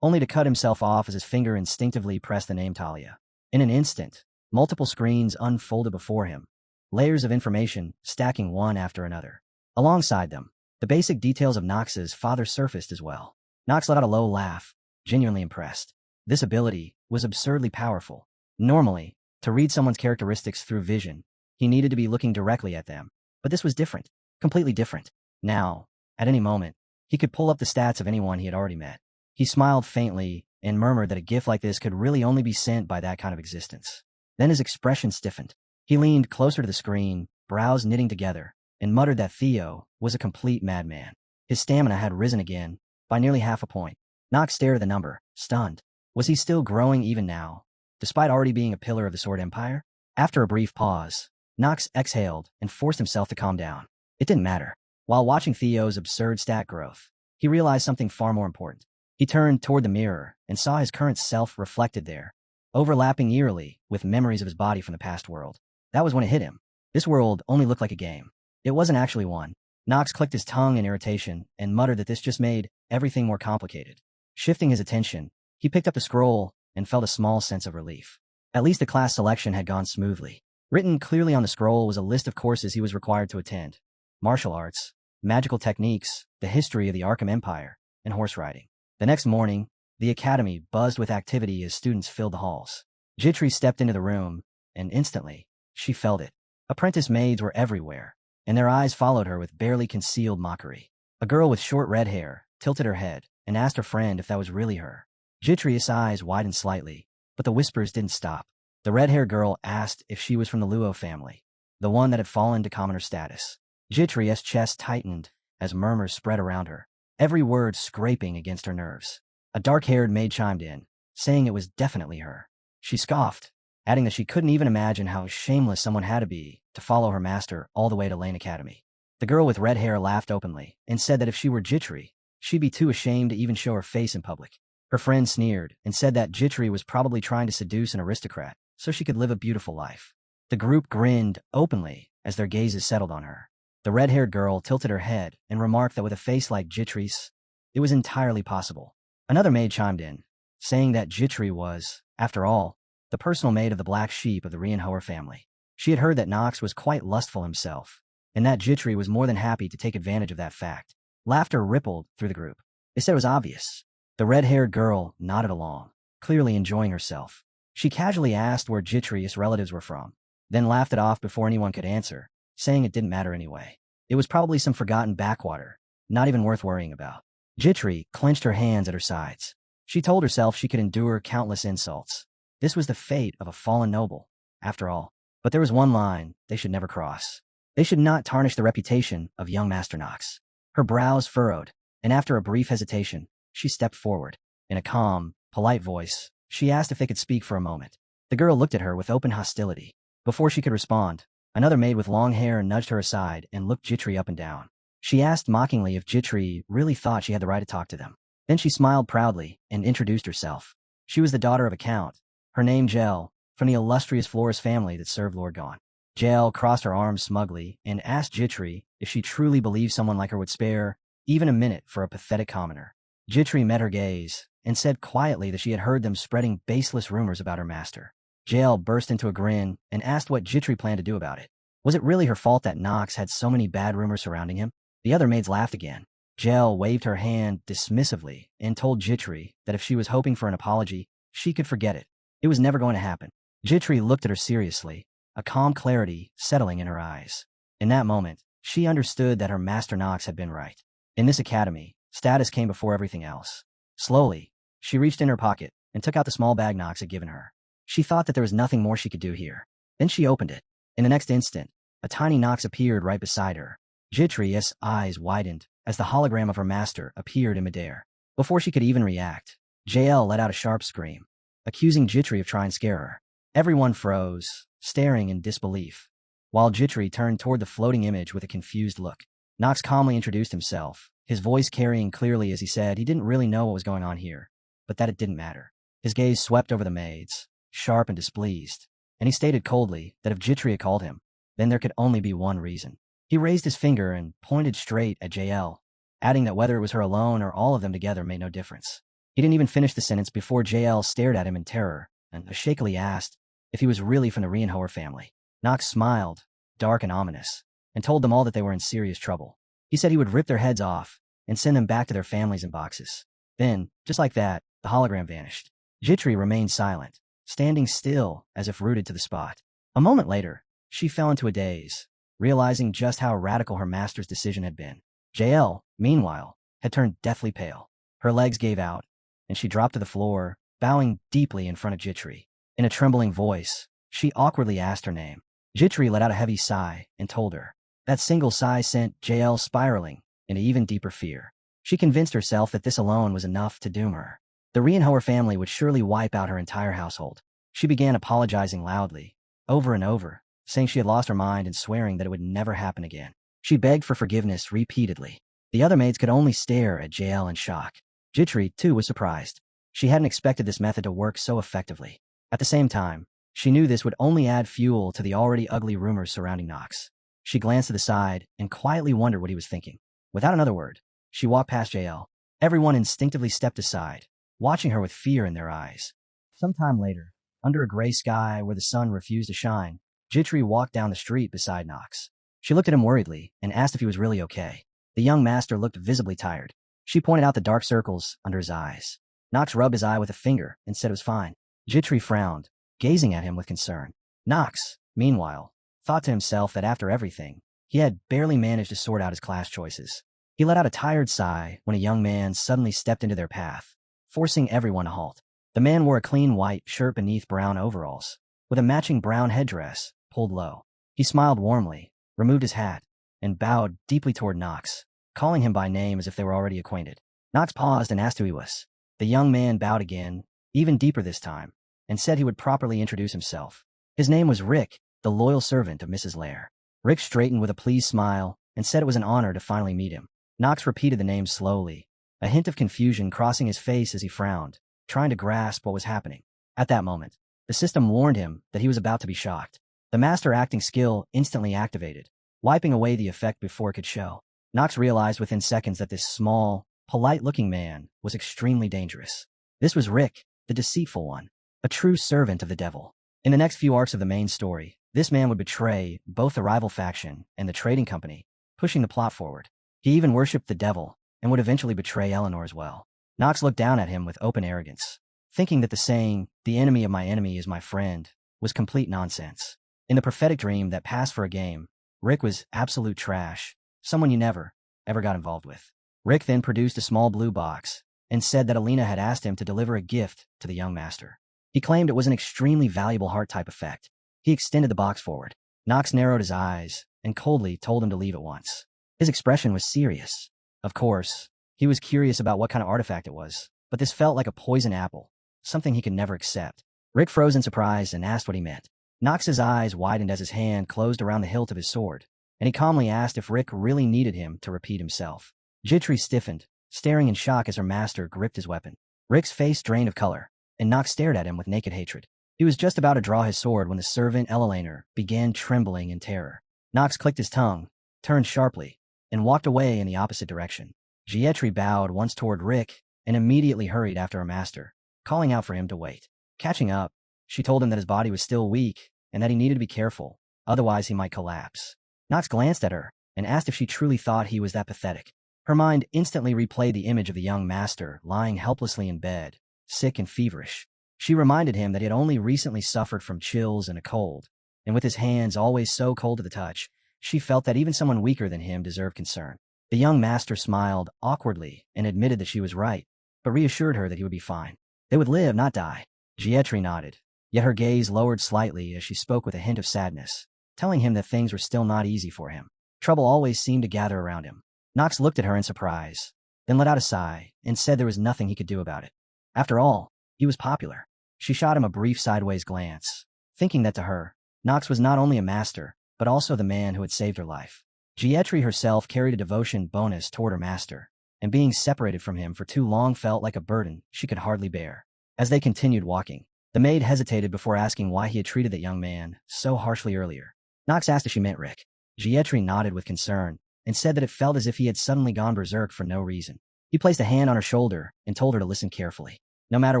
only to cut himself off as his finger instinctively pressed the name Talia. In an instant, multiple screens unfolded before him, layers of information stacking one after another. Alongside them, the basic details of Nox's father surfaced as well. Nox let out a low laugh, genuinely impressed. This ability was absurdly powerful. Normally, to read someone's characteristics through vision, he needed to be looking directly at them. But this was different, completely different. Now, at any moment, he could pull up the stats of anyone he had already met. He smiled faintly and murmured that a gift like this could really only be sent by that kind of existence. Then his expression stiffened. He leaned closer to the screen, brows knitting together, and muttered that Theo was a complete madman. His stamina had risen again, by nearly half a point. Nox stared at the number, stunned. Was he still growing even now, despite already being a pillar of the Sword Empire? After a brief pause, Nox exhaled and forced himself to calm down. It didn't matter. While watching Theo's absurd stat growth, he realized something far more important. He turned toward the mirror and saw his current self reflected there, overlapping eerily with memories of his body from the past world. That was when it hit him. This world only looked like a game. It wasn't actually one. Nox clicked his tongue in irritation and muttered that this just made everything more complicated. Shifting his attention, he picked up the scroll and felt a small sense of relief. At least the class selection had gone smoothly. Written clearly on the scroll was a list of courses he was required to attend: martial arts, magical techniques, the history of the Arkham Empire, and horse riding. The next morning, the academy buzzed with activity as students filled the halls. Jitri stepped into the room, and instantly, she felt it. Apprentice maids were everywhere, and their eyes followed her with barely concealed mockery. A girl with short red hair tilted her head and asked her friend if that was really her. Jitri's eyes widened slightly, but the whispers didn't stop. The red-haired girl asked if she was from the Luo family, the one that had fallen to commoner status. Jitri's chest tightened as murmurs spread around her, every word scraping against her nerves. A dark-haired maid chimed in, saying it was definitely her. She scoffed, adding that she couldn't even imagine how shameless someone had to be to follow her master all the way to Lane Academy. The girl with red hair laughed openly and said that if she were Jitri, she'd be too ashamed to even show her face in public. Her friend sneered and said that Jitri was probably trying to seduce an aristocrat so she could live a beautiful life. The group grinned openly as their gazes settled on her. The red-haired girl tilted her head and remarked that with a face like Jitri's, it was entirely possible. Another maid chimed in, saying that Jitri was, after all, the personal maid of the black sheep of the Reincarnated family. She had heard that Nox was quite lustful himself, and that Jitri was more than happy to take advantage of that fact. Laughter rippled through the group. They said it was obvious. The red-haired girl nodded along, clearly enjoying herself. She casually asked where Jitri's relatives were from, then laughed it off before anyone could answer, saying it didn't matter anyway. It was probably some forgotten backwater, not even worth worrying about. Jitri clenched her hands at her sides. She told herself she could endure countless insults. This was the fate of a fallen noble, after all. But there was one line they should never cross. They should not tarnish the reputation of young Master Nox. Her brows furrowed, and after a brief hesitation, she stepped forward. In a calm, polite voice, she asked if they could speak for a moment. The girl looked at her with open hostility. Before she could respond, another maid with long hair nudged her aside and looked Jitri up and down. She asked mockingly if Jitri really thought she had the right to talk to them. Then she smiled proudly and introduced herself. She was the daughter of a count, her name Jel, from the illustrious Flores family that served Lord Gon. Jel crossed her arms smugly and asked Jitri if she truly believed someone like her would spare even a minute for a pathetic commoner. Jitri met her gaze and said quietly that she had heard them spreading baseless rumors about her master. Jel burst into a grin and asked what Jitri planned to do about it. Was it really her fault that Nox had so many bad rumors surrounding him? The other maids laughed again. Jel waved her hand dismissively and told Jitri that if she was hoping for an apology, she could forget it. It was never going to happen. Jitri looked at her seriously, a calm clarity settling in her eyes. In that moment, she understood that her master Nox had been right. In this academy, status came before everything else. Slowly, she reached in her pocket and took out the small bag Nox had given her. She thought that there was nothing more she could do here. Then she opened it. In the next instant, a tiny Nox appeared right beside her. Jitri's eyes widened as the hologram of her master appeared in midair. Before she could even react, JL let out a sharp scream, accusing Jitri of trying to scare her. Everyone froze, staring in disbelief, while Jitri turned toward the floating image with a confused look. Nox calmly introduced himself, his voice carrying clearly as he said he didn't really know what was going on here, but that it didn't matter. His gaze swept over the maids, sharp and displeased, and he stated coldly that if Jitri had called him, then there could only be one reason. He raised his finger and pointed straight at JL, adding that whether it was her alone or all of them together made no difference. He didn't even finish the sentence before JL stared at him in terror and shakily asked if he was really from the Reincarnated family. Knox smiled, dark and ominous, and told them all that they were in serious trouble. He said he would rip their heads off and send them back to their families in boxes. Then, just like that, the hologram vanished. Jitri remained silent, standing still as if rooted to the spot. A moment later, she fell into a daze, realizing just how radical her master's decision had been. JL, meanwhile, had turned deathly pale. Her legs gave out, and she dropped to the floor, bowing deeply in front of Jitri. In a trembling voice, she awkwardly asked her name. Jitri let out a heavy sigh and told her. That single sigh sent JL spiraling into even deeper fear. She convinced herself that this alone was enough to doom her. The Reincarnated family would surely wipe out her entire household. She began apologizing loudly, over and over, saying she had lost her mind and swearing that it would never happen again. She begged for forgiveness repeatedly. The other maids could only stare at JL in shock. Jitri, too, was surprised. She hadn't expected this method to work so effectively. At the same time, she knew this would only add fuel to the already ugly rumors surrounding Knox. She glanced to the side and quietly wondered what he was thinking. Without another word, she walked past JL. Everyone instinctively stepped aside, watching her with fear in their eyes. Sometime later, under a gray sky where the sun refused to shine, Jitri walked down the street beside Knox. She looked at him worriedly and asked if he was really okay. The young master looked visibly tired. She pointed out the dark circles under his eyes. Knox rubbed his eye with a finger and said it was fine. Jitri frowned, gazing at him with concern. Knox, meanwhile, thought to himself that after everything, he had barely managed to sort out his class choices. He let out a tired sigh when a young man suddenly stepped into their path, forcing everyone to halt. The man wore a clean white shirt beneath brown overalls, with a matching brown headdress pulled low. He smiled warmly, removed his hat, and bowed deeply toward Knox, calling him by name as if they were already acquainted. Knox paused and asked who he was. The young man bowed again, even deeper this time, and said he would properly introduce himself. His name was Rick, the loyal servant of Mrs. Lair. Rick straightened with a pleased smile and said it was an honor to finally meet him. Knox repeated the name slowly, a hint of confusion crossing his face as he frowned, trying to grasp what was happening. At that moment, the system warned him that he was about to be shocked. The master acting skill instantly activated, wiping away the effect before it could show. Knox realized within seconds that this small, polite-looking man was extremely dangerous. This was Rick, the deceitful one, a true servant of the devil. In the next few arcs of the main story, this man would betray both the rival faction and the trading company, pushing the plot forward. He even worshipped the devil and would eventually betray Eleanor as well. Knox looked down at him with open arrogance, thinking that the saying, "the enemy of my enemy is my friend," was complete nonsense. In the prophetic dream that passed for a game, Rick was absolute trash, someone you never, ever got involved with. Rick then produced a small blue box and said that Alina had asked him to deliver a gift to the young master. He claimed it was an extremely valuable heart-type effect. He extended the box forward. Knox narrowed his eyes and coldly told him to leave at once. His expression was serious. Of course, he was curious about what kind of artifact it was, but this felt like a poison apple, something he could never accept. Rick froze in surprise and asked what he meant. Knox's eyes widened as his hand closed around the hilt of his sword, and he calmly asked if Rick really needed him to repeat himself. Jitri stiffened, staring in shock as her master gripped his weapon. Rick's face drained of color, and Knox stared at him with naked hatred. He was just about to draw his sword when the servant Eleanor began trembling in terror. Knox clicked his tongue, turned sharply, and walked away in the opposite direction. Jitri bowed once toward Rick and immediately hurried after her master, calling out for him to wait. Catching up, she told him that his body was still weak and that he needed to be careful, otherwise he might collapse. Knox glanced at her and asked if she truly thought he was that pathetic. Her mind instantly replayed the image of the young master lying helplessly in bed, sick and feverish. She reminded him that he had only recently suffered from chills and a cold, and with his hands always so cold to the touch, she felt that even someone weaker than him deserved concern. The young master smiled awkwardly and admitted that she was right, but reassured her that he would be fine. They would live, not die. Jitri nodded, yet her gaze lowered slightly as she spoke with a hint of sadness, telling him that things were still not easy for him. Trouble always seemed to gather around him. Knox looked at her in surprise, then let out a sigh and said there was nothing he could do about it. After all, he was popular. She shot him a brief sideways glance, thinking that to her, Knox was not only a master, but also the man who had saved her life. Jitri herself carried a devotion bonus toward her master, and being separated from him for too long felt like a burden she could hardly bear. As they continued walking, The maid hesitated before asking why he had treated that young man so harshly earlier. Knox asked if she meant Rick. Gietri nodded with concern and said that it felt as if he had suddenly gone berserk for no reason. He placed a hand on her shoulder and told her to listen carefully. No matter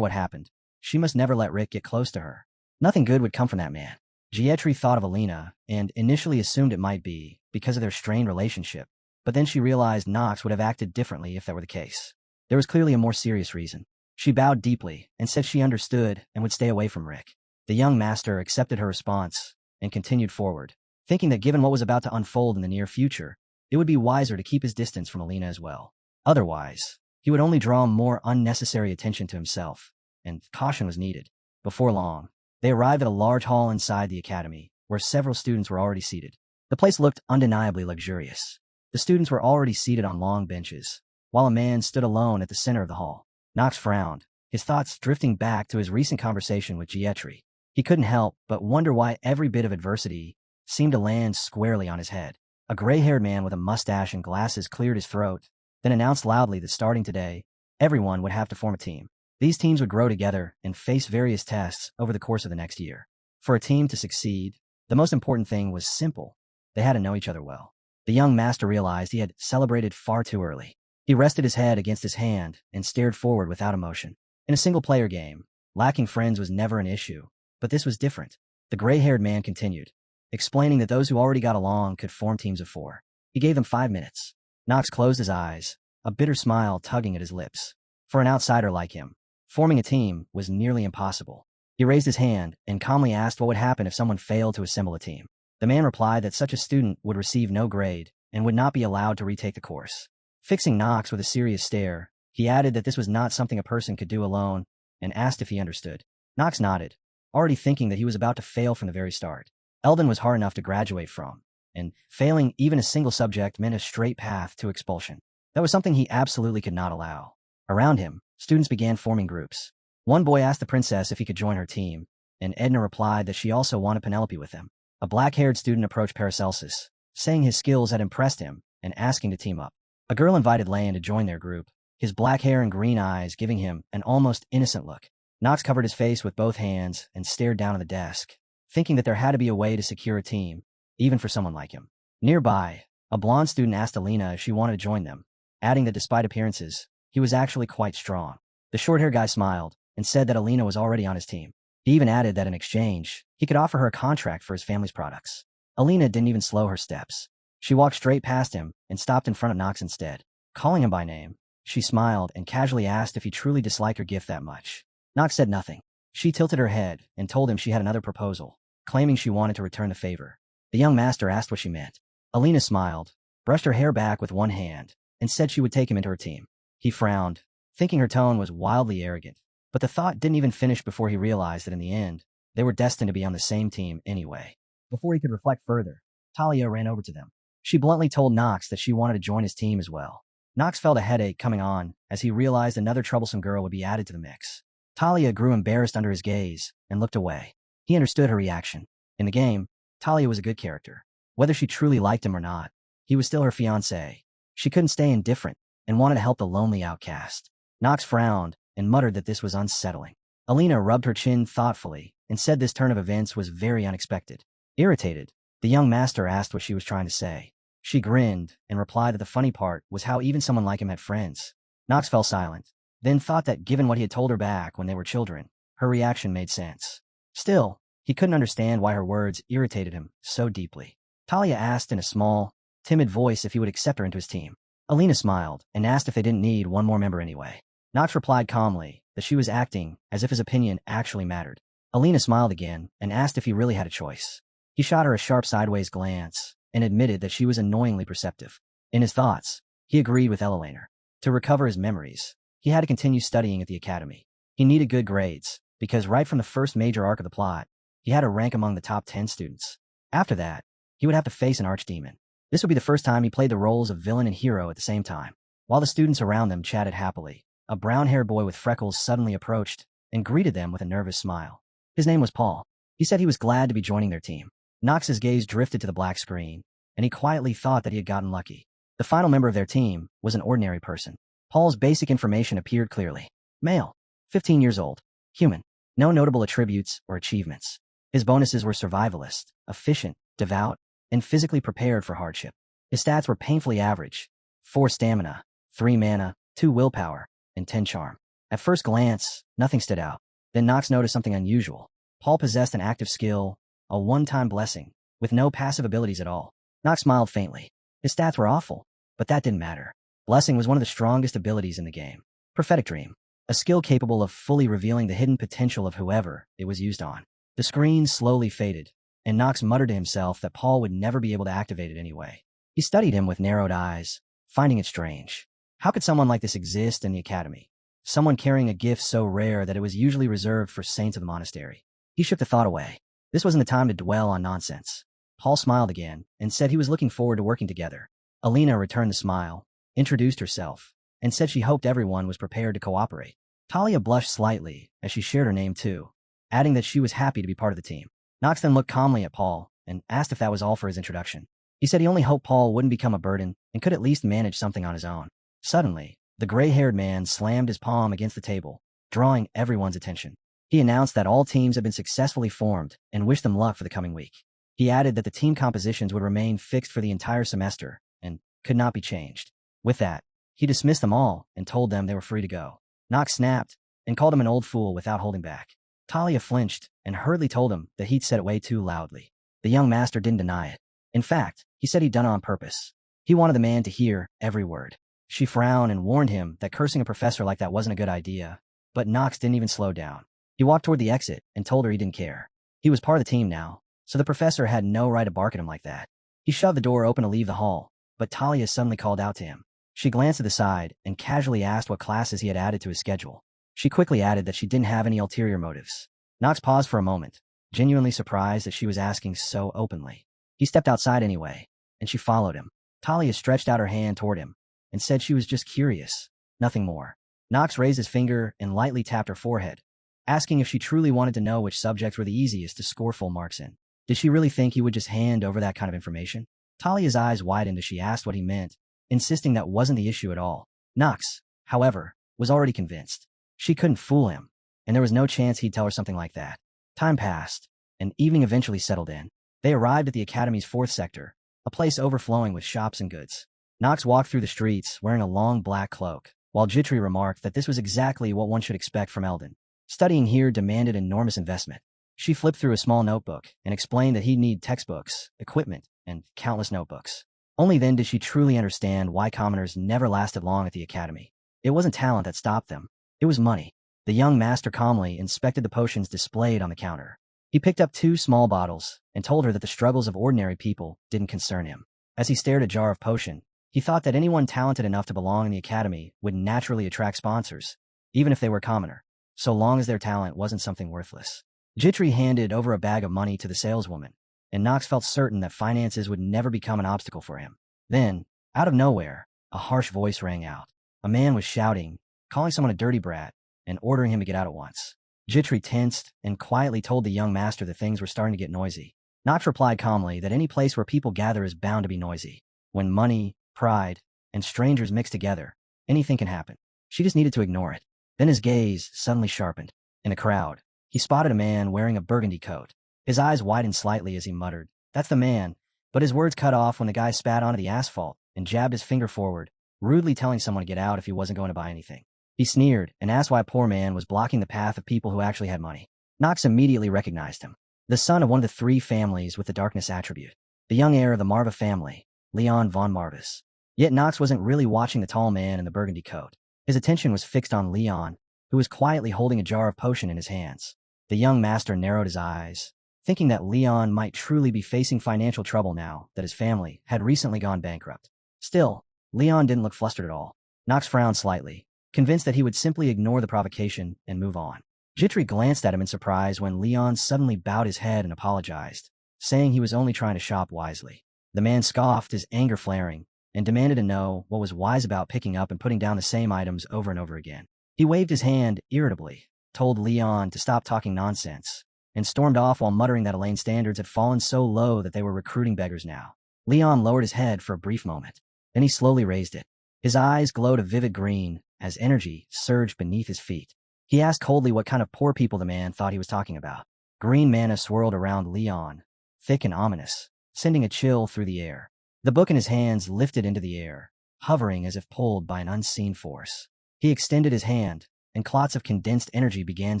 what happened, she must never let Rick get close to her. Nothing good would come from that man. Gietri thought of Alina and initially assumed it might be because of their strained relationship, but then she realized Knox would have acted differently if that were the case. There was clearly a more serious reason. She bowed deeply and said she understood and would stay away from Rick. The young master accepted her response and continued forward, thinking that given what was about to unfold in the near future, it would be wiser to keep his distance from Alina as well. Otherwise, he would only draw more unnecessary attention to himself, and caution was needed. Before long, they arrived at a large hall inside the academy, where several students were already seated. The place looked undeniably luxurious. The students were already seated on long benches, while a man stood alone at the center of the hall. Knox frowned, his thoughts drifting back to his recent conversation with Gietri. He couldn't help but wonder why every bit of adversity seemed to land squarely on his head. A gray-haired man with a mustache and glasses cleared his throat, then announced loudly that starting today, everyone would have to form a team. These teams would grow together and face various tests over the course of the next year. For a team to succeed, the most important thing was simple. They had to know each other well. The young master realized he had celebrated far too early. He rested his head against his hand and stared forward without emotion. In a single-player game, lacking friends was never an issue, but this was different. The gray-haired man continued, explaining that those who already got along could form teams of 4. He gave them 5 minutes. Knox closed his eyes, a bitter smile tugging at his lips. For an outsider like him, forming a team was nearly impossible. He raised his hand and calmly asked what would happen if someone failed to assemble a team. The man replied that such a student would receive no grade and would not be allowed to retake the course. Fixing Knox with a serious stare, he added that this was not something a person could do alone and asked if he understood. Knox nodded, already thinking that he was about to fail from the very start. Eldon was hard enough to graduate from, and failing even a single subject meant a straight path to expulsion. That was something he absolutely could not allow. Around him, students began forming groups. One boy asked the princess if he could join her team, and Edna replied that she also wanted Penelope with him. A black-haired student approached Paracelsus, saying his skills had impressed him and asking to team up. A girl invited Layan to join their group, his black hair and green eyes giving him an almost innocent look. Knox covered his face with both hands and stared down at the desk, thinking that there had to be a way to secure a team, even for someone like him. Nearby, a blonde student asked Alina if she wanted to join them, adding that despite appearances, he was actually quite strong. The short-haired guy smiled and said that Alina was already on his team. He even added that in exchange, he could offer her a contract for his family's products. Alina didn't even slow her steps. She walked straight past him and stopped in front of Knox instead. Calling him by name, she smiled and casually asked if he truly disliked her gift that much. Knox said nothing. She tilted her head and told him she had another proposal, claiming she wanted to return the favor. The young master asked what she meant. Alina smiled, brushed her hair back with one hand, and said she would take him into her team. He frowned, thinking her tone was wildly arrogant, but the thought didn't even finish before he realized that in the end, they were destined to be on the same team anyway. Before he could reflect further, Talia ran over to them. She bluntly told Knox that she wanted to join his team as well. Knox felt a headache coming on as he realized another troublesome girl would be added to the mix. Talia grew embarrassed under his gaze and looked away. He understood her reaction. In the game, Talia was a good character. Whether she truly liked him or not, he was still her fiancé. She couldn't stay indifferent and wanted to help the lonely outcast. Knox frowned and muttered that this was unsettling. Alina rubbed her chin thoughtfully and said this turn of events was very unexpected. Irritated, the young master asked what she was trying to say. She grinned and replied that the funny part was how even someone like him had friends. Knox fell silent, then thought that given what he had told her back when they were children, her reaction made sense. Still, he couldn't understand why her words irritated him so deeply. Talia asked in a small, timid voice if he would accept her into his team. Alina smiled and asked if they didn't need one more member anyway. Knox replied calmly that she was acting as if his opinion actually mattered. Alina smiled again and asked if he really had a choice. He shot her a sharp sideways glance and admitted that she was annoyingly perceptive. In his thoughts, he agreed with Elelaner. To recover his memories, he had to continue studying at the academy. He needed good grades, because right from the first major arc of the plot, he had to rank among the top 10 students. After that, he would have to face an archdemon. This would be the first time he played the roles of villain and hero at the same time. While the students around them chatted happily, a brown-haired boy with freckles suddenly approached and greeted them with a nervous smile. His name was Paul. He said he was glad to be joining their team. Knox's gaze drifted to the black screen, and he quietly thought that he had gotten lucky. The final member of their team was an ordinary person. Paul's basic information appeared clearly. Male, 15 years old, human. No notable attributes or achievements. His bonuses were survivalist, efficient, devout, and physically prepared for hardship. His stats were painfully average: 4 stamina, 3 mana, 2 willpower, and 10 charm. At first glance, nothing stood out. Then Nox noticed something unusual. Paul possessed an active skill, a one-time blessing, with no passive abilities at all. Nox smiled faintly. His stats were awful, but that didn't matter. Blessing was one of the strongest abilities in the game. Prophetic Dream, a skill capable of fully revealing the hidden potential of whoever it was used on. The screen slowly faded, and Nox muttered to himself that Paul would never be able to activate it anyway. He studied him with narrowed eyes, finding it strange. How could someone like this exist in the academy? Someone carrying a gift so rare that it was usually reserved for saints of the monastery. He shook the thought away. This wasn't the time to dwell on nonsense. Paul smiled again and said he was looking forward to working together. Alina returned the smile, introduced herself, and said she hoped everyone was prepared to cooperate. Talia blushed slightly as she shared her name too, adding that she was happy to be part of the team. Nox then looked calmly at Paul and asked if that was all for his introduction. He said he only hoped Paul wouldn't become a burden and could at least manage something on his own. Suddenly, the gray-haired man slammed his palm against the table, drawing everyone's attention. He announced that all teams had been successfully formed and wished them luck for the coming week. He added that the team compositions would remain fixed for the entire semester and could not be changed. With that, he dismissed them all and told them they were free to go. Nox snapped and called him an old fool without holding back. Talia flinched and hurriedly told him that he'd said it way too loudly. The young master didn't deny it. In fact, he said he'd done it on purpose. He wanted the man to hear every word. She frowned and warned him that cursing a professor like that wasn't a good idea, but Nox didn't even slow down. He walked toward the exit and told her he didn't care. He was part of the team now, so the professor had no right to bark at him like that. He shoved the door open to leave the hall, but Talia suddenly called out to him. She glanced to the side and casually asked what classes he had added to his schedule. She quickly added that she didn't have any ulterior motives. Nox paused for a moment, genuinely surprised that she was asking so openly. He stepped outside anyway, and she followed him. Talia stretched out her hand toward him and said she was just curious, nothing more. Nox raised his finger and lightly tapped her forehead, asking if she truly wanted to know which subjects were the easiest to score full marks in. Did she really think he would just hand over that kind of information? Talia's eyes widened as she asked what he meant, insisting that wasn't the issue at all. Nox, however, was already convinced. She couldn't fool him, and there was no chance he'd tell her something like that. Time passed, and evening eventually settled in. They arrived at the academy's 4th sector, a place overflowing with shops and goods. Nox walked through the streets wearing a long black cloak, while Jitri remarked that this was exactly what one should expect from Eldon. Studying here demanded enormous investment. She flipped through a small notebook and explained that he'd need textbooks, equipment, and countless notebooks. Only then did she truly understand why commoners never lasted long at the academy. It wasn't talent that stopped them. It was money. The young master calmly inspected the potions displayed on the counter. He picked up 2 small bottles and told her that the struggles of ordinary people didn't concern him. As he stared at a jar of potion, he thought that anyone talented enough to belong in the academy would naturally attract sponsors, even if they were commoner, so long as their talent wasn't something worthless. Jitri handed over a bag of money to the saleswoman, and Nox felt certain that finances would never become an obstacle for him. Then, out of nowhere, a harsh voice rang out. A man was shouting, calling someone a dirty brat, and ordering him to get out at once. Jitri tensed and quietly told the young master that things were starting to get noisy. Nox replied calmly that any place where people gather is bound to be noisy. When money, pride, and strangers mix together, anything can happen. She just needed to ignore it. Then his gaze suddenly sharpened. In the crowd, he spotted a man wearing a burgundy coat. His eyes widened slightly as he muttered, "That's the man," but his words cut off when the guy spat onto the asphalt and jabbed his finger forward, rudely telling someone to get out if he wasn't going to buy anything. He sneered and asked why a poor man was blocking the path of people who actually had money. Nox immediately recognized him. The son of one of the 3 families with the darkness attribute. The young heir of the Marva family, Leon von Marvis. Yet Nox wasn't really watching the tall man in the burgundy coat. His attention was fixed on Leon, who was quietly holding a jar of potion in his hands. The young master narrowed his eyes, thinking that Leon might truly be facing financial trouble now that his family had recently gone bankrupt. Still, Leon didn't look flustered at all. Nox frowned slightly, convinced that he would simply ignore the provocation and move on. Jitri glanced at him in surprise when Leon suddenly bowed his head and apologized, saying he was only trying to shop wisely. The man scoffed, his anger flaring, and demanded to know what was wise about picking up and putting down the same items over and over again. He waved his hand irritably, told Leon to stop talking nonsense, and stormed off while muttering that Elaine's standards had fallen so low that they were recruiting beggars now. Leon lowered his head for a brief moment. Then he slowly raised it. His eyes glowed a vivid green as energy surged beneath his feet. He asked coldly what kind of poor people the man thought he was talking about. Green mana swirled around Leon, thick and ominous, sending a chill through the air. The book in his hands lifted into the air, hovering as if pulled by an unseen force. He extended his hand, and clots of condensed energy began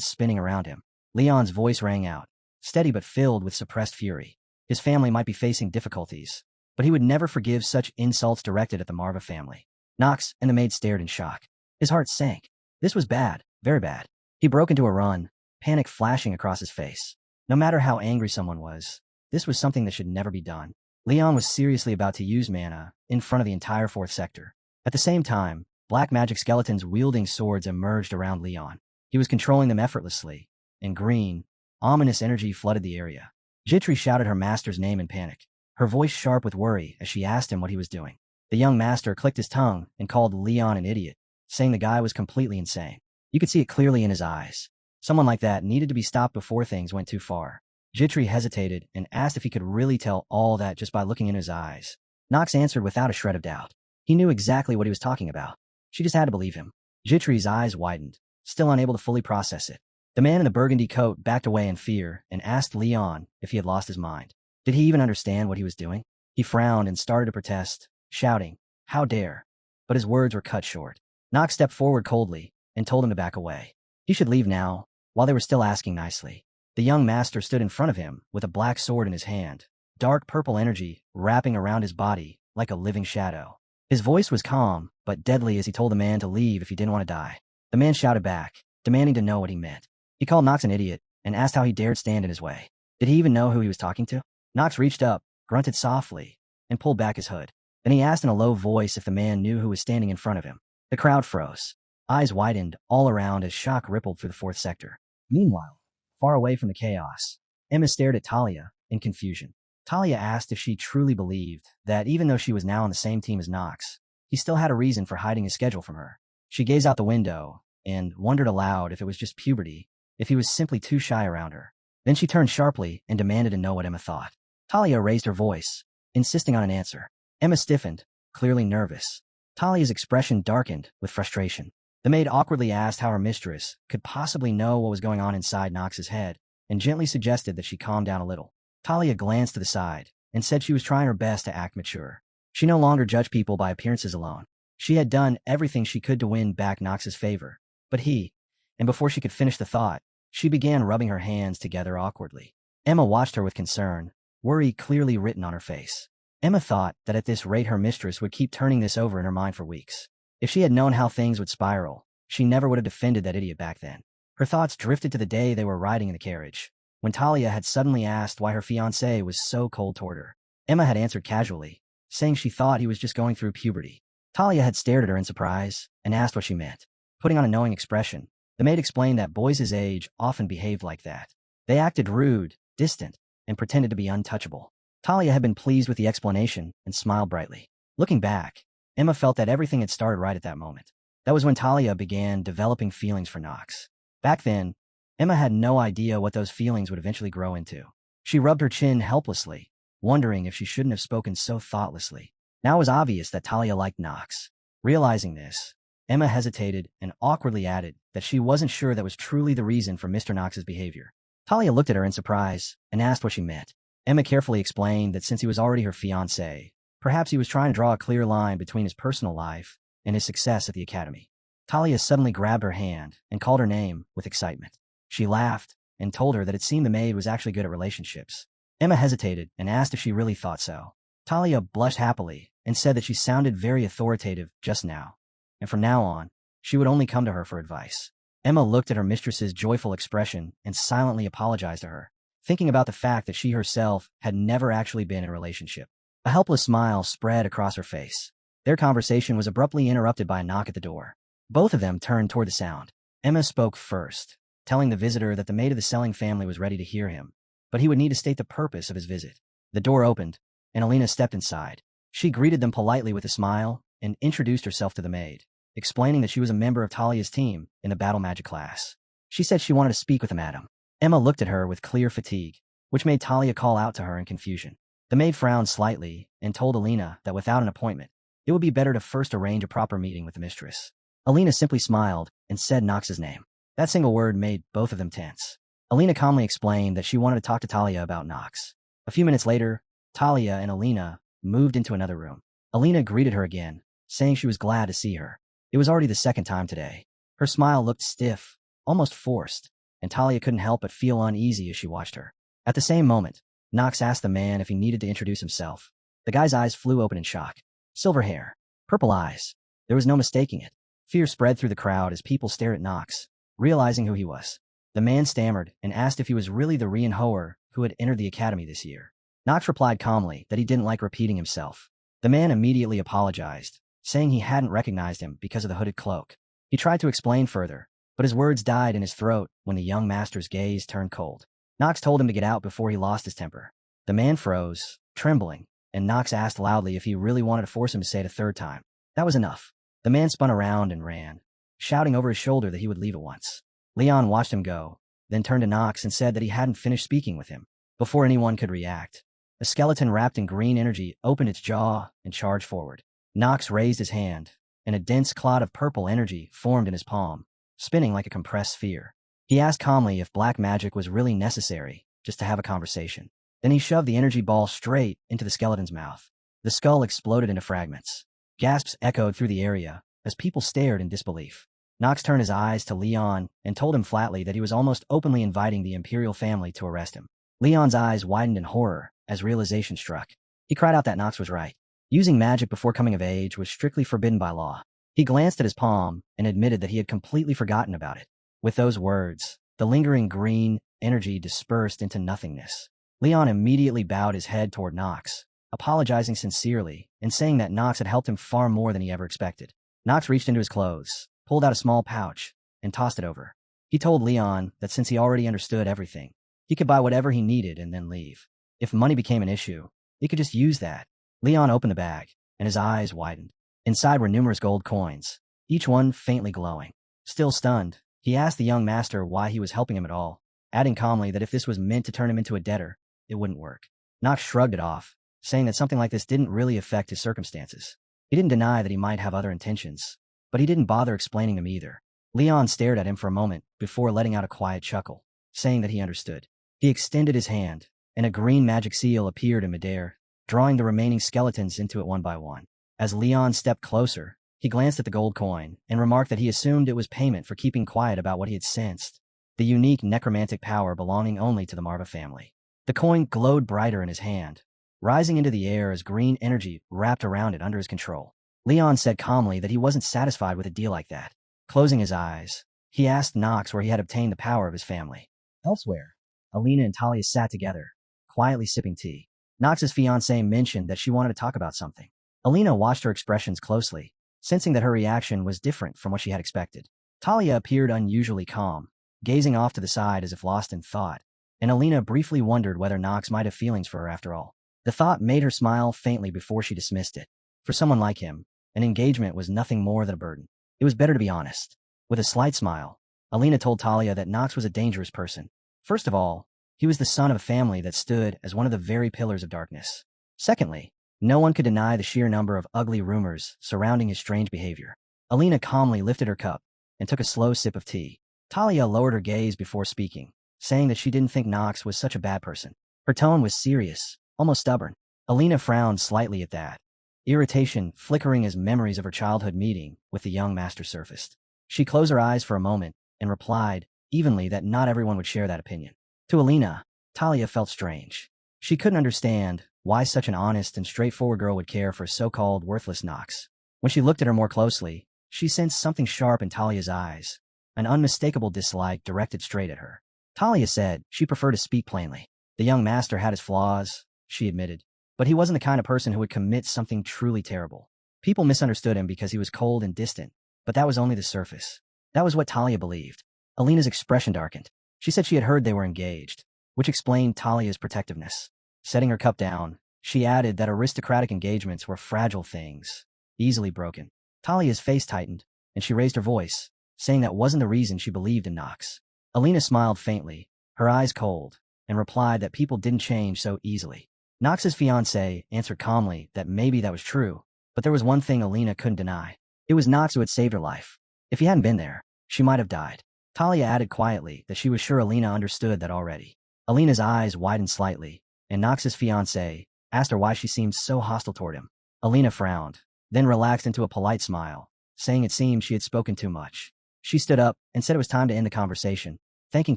spinning around him. Leon's voice rang out, steady but filled with suppressed fury. His family might be facing difficulties, but he would never forgive such insults directed at the Manhwa family. Nox and the maid stared in shock. His heart sank. This was bad, very bad. He broke into a run, panic flashing across his face. No matter how angry someone was, this was something that should never be done. Leon was seriously about to use mana in front of the entire fourth sector. At the same time, black magic skeletons wielding swords emerged around Leon. He was controlling them effortlessly, and green, ominous energy flooded the area. Jitri shouted her master's name in panic, her voice sharp with worry as she asked him what he was doing. The young master clicked his tongue and called Leon an idiot, saying the guy was completely insane. You could see it clearly in his eyes. Someone like that needed to be stopped before things went too far. Jitri hesitated and asked if he could really tell all that just by looking in his eyes. Nox answered without a shred of doubt. He knew exactly what he was talking about. She just had to believe him. Jitri's eyes widened, still unable to fully process it. The man in the burgundy coat backed away in fear and asked Leon if he had lost his mind. Did he even understand what he was doing? He frowned and started to protest, shouting, "How dare!" But his words were cut short. Nox stepped forward coldly and told him to back away. He should leave now, while they were still asking nicely. The young master stood in front of him with a black sword in his hand, dark purple energy wrapping around his body like a living shadow. His voice was calm, but deadly as he told the man to leave if he didn't want to die. The man shouted back, demanding to know what he meant. He called Nox an idiot and asked how he dared stand in his way. Did he even know who he was talking to? Nox reached up, grunted softly, and pulled back his hood. Then he asked in a low voice if the man knew who was standing in front of him. The crowd froze. Eyes widened all around as shock rippled through the fourth sector. Meanwhile, far away from the chaos, Emma stared at Talia in confusion. Talia asked if she truly believed that even though she was now on the same team as Nox, he still had a reason for hiding his schedule from her. She gazed out the window and wondered aloud if it was just puberty, if he was simply too shy around her. Then she turned sharply and demanded to know what Emma thought. Talia raised her voice, insisting on an answer. Emma stiffened, clearly nervous. Talia's expression darkened with frustration. The maid awkwardly asked how her mistress could possibly know what was going on inside Nox's head, and gently suggested that she calm down a little. Talia glanced to the side and said she was trying her best to act mature. She no longer judged people by appearances alone. She had done everything she could to win back Nox's favor. But and before she could finish the thought, she began rubbing her hands together awkwardly. Emma watched her with concern, worry clearly written on her face. Emma thought that at this rate her mistress would keep turning this over in her mind for weeks. If she had known how things would spiral, she never would have defended that idiot back then. Her thoughts drifted to the day they were riding in the carriage, when Talia had suddenly asked why her fiancé was so cold toward her. Emma had answered casually, saying she thought he was just going through puberty. Talia had stared at her in surprise and asked what she meant. Putting on a knowing expression, the maid explained that boys his age often behaved like that. They acted rude, distant, and pretended to be untouchable. Talia had been pleased with the explanation and smiled brightly. Looking back, Emma felt that everything had started right at that moment. That was when Talia began developing feelings for Nox. Back then, Emma had no idea what those feelings would eventually grow into. She rubbed her chin helplessly, wondering if she shouldn't have spoken so thoughtlessly. Now it was obvious that Talia liked Nox. Realizing this, Emma hesitated and awkwardly added that she wasn't sure that was truly the reason for Mr. Nox's behavior. Talia looked at her in surprise and asked what she meant. Emma carefully explained that since he was already her fiancé, perhaps he was trying to draw a clear line between his personal life and his success at the academy. Talia suddenly grabbed her hand and called her name with excitement. She laughed and told her that it seemed the maid was actually good at relationships. Emma hesitated and asked if she really thought so. Talia blushed happily and said that she sounded very authoritative just now, and from now on, she would only come to her for advice. Emma looked at her mistress's joyful expression and silently apologized to her, thinking about the fact that she herself had never actually been in a relationship. A helpless smile spread across her face. Their conversation was abruptly interrupted by a knock at the door. Both of them turned toward the sound. Emma spoke first, telling the visitor that the maid of the selling family was ready to hear him, but he would need to state the purpose of his visit. The door opened, and Alina stepped inside. She greeted them politely with a smile and introduced herself to the maid, explaining that she was a member of Talia's team in the battle magic class. She said she wanted to speak with the madam. Emma looked at her with clear fatigue, which made Talia call out to her in confusion. The maid frowned slightly and told Alina that without an appointment, it would be better to first arrange a proper meeting with the mistress. Alina simply smiled and said Nox's name. That single word made both of them tense. Alina calmly explained that she wanted to talk to Talia about Nox. A few minutes later, Talia and Alina moved into another room. Alina greeted her again, saying she was glad to see her. It was already the second time today. Her smile looked stiff, almost forced, and Talia couldn't help but feel uneasy as she watched her. At the same moment, Nox asked the man if he needed to introduce himself. The guy's eyes flew open in shock. Silver hair, purple eyes. There was no mistaking it. Fear spread through the crowd as people stared at Nox, realizing who he was. The man stammered and asked if he was really the Reincarnated who had entered the academy this year. Nox replied calmly that he didn't like repeating himself. The man immediately apologized, saying he hadn't recognized him because of the hooded cloak. He tried to explain further, but his words died in his throat when the young master's gaze turned cold. Nox told him to get out before he lost his temper. The man froze, trembling, and Nox asked loudly if he really wanted to force him to say it a third time. That was enough. The man spun around and ran, shouting over his shoulder that he would leave at once. Leon watched him go, then turned to Nox and said that he hadn't finished speaking with him. Before anyone could react, a skeleton wrapped in green energy opened its jaw and charged forward. Nox raised his hand, and a dense clot of purple energy formed in his palm, spinning like a compressed sphere. He asked calmly if black magic was really necessary, just to have a conversation. Then he shoved the energy ball straight into the skeleton's mouth. The skull exploded into fragments. Gasps echoed through the area as people stared in disbelief. Nox turned his eyes to Leon and told him flatly that he was almost openly inviting the Imperial family to arrest him. Leon's eyes widened in horror as realization struck. He cried out that Nox was right. Using magic before coming of age was strictly forbidden by law. He glanced at his palm and admitted that he had completely forgotten about it. With those words, the lingering green energy dispersed into nothingness. Leon immediately bowed his head toward Nox, apologizing sincerely and saying that Nox had helped him far more than he ever expected. Nox reached into his clothes, pulled out a small pouch, and tossed it over. He told Leon that since he already understood everything, he could buy whatever he needed and then leave. If money became an issue, he could just use that. Leon opened the bag, and his eyes widened. Inside were numerous gold coins, each one faintly glowing. Still stunned, he asked the young master why he was helping him at all, adding calmly that if this was meant to turn him into a debtor, it wouldn't work. Nox shrugged it off, saying that something like this didn't really affect his circumstances. He didn't deny that he might have other intentions, but he didn't bother explaining them either. Leon stared at him for a moment before letting out a quiet chuckle, saying that he understood. He extended his hand, and a green magic seal appeared in midair, drawing the remaining skeletons into it one by one. As Leon stepped closer, he glanced at the gold coin and remarked that he assumed it was payment for keeping quiet about what he had sensed, the unique necromantic power belonging only to the Manhwa family. The coin glowed brighter in his hand, rising into the air as green energy wrapped around it under his control. Leon said calmly that he wasn't satisfied with a deal like that. Closing his eyes, he asked Nox where he had obtained the power of his family. Elsewhere, Alina and Talia sat together, quietly sipping tea. Nox's fiancée mentioned that she wanted to talk about something. Alina watched her expressions closely, sensing that her reaction was different from what she had expected. Talia appeared unusually calm, gazing off to the side as if lost in thought, and Alina briefly wondered whether Nox might have feelings for her after all. The thought made her smile faintly before she dismissed it. For someone like him, an engagement was nothing more than a burden. It was better to be honest. With a slight smile, Alina told Talia that Nox was a dangerous person. First of all, he was the son of a family that stood as one of the very pillars of darkness. Secondly, no one could deny the sheer number of ugly rumors surrounding his strange behavior. Alina calmly lifted her cup and took a slow sip of tea. Talia lowered her gaze before speaking, saying that she didn't think Nox was such a bad person. Her tone was serious, almost stubborn. Alina frowned slightly at that, irritation flickering as memories of her childhood meeting with the young master surfaced. She closed her eyes for a moment and replied, evenly, that not everyone would share that opinion. To Alina, Talia felt strange. She couldn't understand why such an honest and straightforward girl would care for so-called worthless Nox. When she looked at her more closely, she sensed something sharp in Talia's eyes, an unmistakable dislike directed straight at her. Talia said she preferred to speak plainly. The young master had his flaws, she admitted, but he wasn't the kind of person who would commit something truly terrible. People misunderstood him because he was cold and distant, but that was only the surface. That was what Talia believed. Alina's expression darkened. She said she had heard they were engaged, which explained Talia's protectiveness. Setting her cup down, she added that aristocratic engagements were fragile things, easily broken. Talia's face tightened, and she raised her voice, saying that wasn't the reason she believed in Nox. Alina smiled faintly, her eyes cold, and replied that people didn't change so easily. Nox's fiancé answered calmly that maybe that was true, but there was one thing Alina couldn't deny. It was Nox who had saved her life. If he hadn't been there, she might have died. Talia added quietly that she was sure Alina understood that already. Alina's eyes widened slightly, and Nox's fiancé asked her why she seemed so hostile toward him. Alina frowned, then relaxed into a polite smile, saying it seemed she had spoken too much. She stood up and said it was time to end the conversation, thanking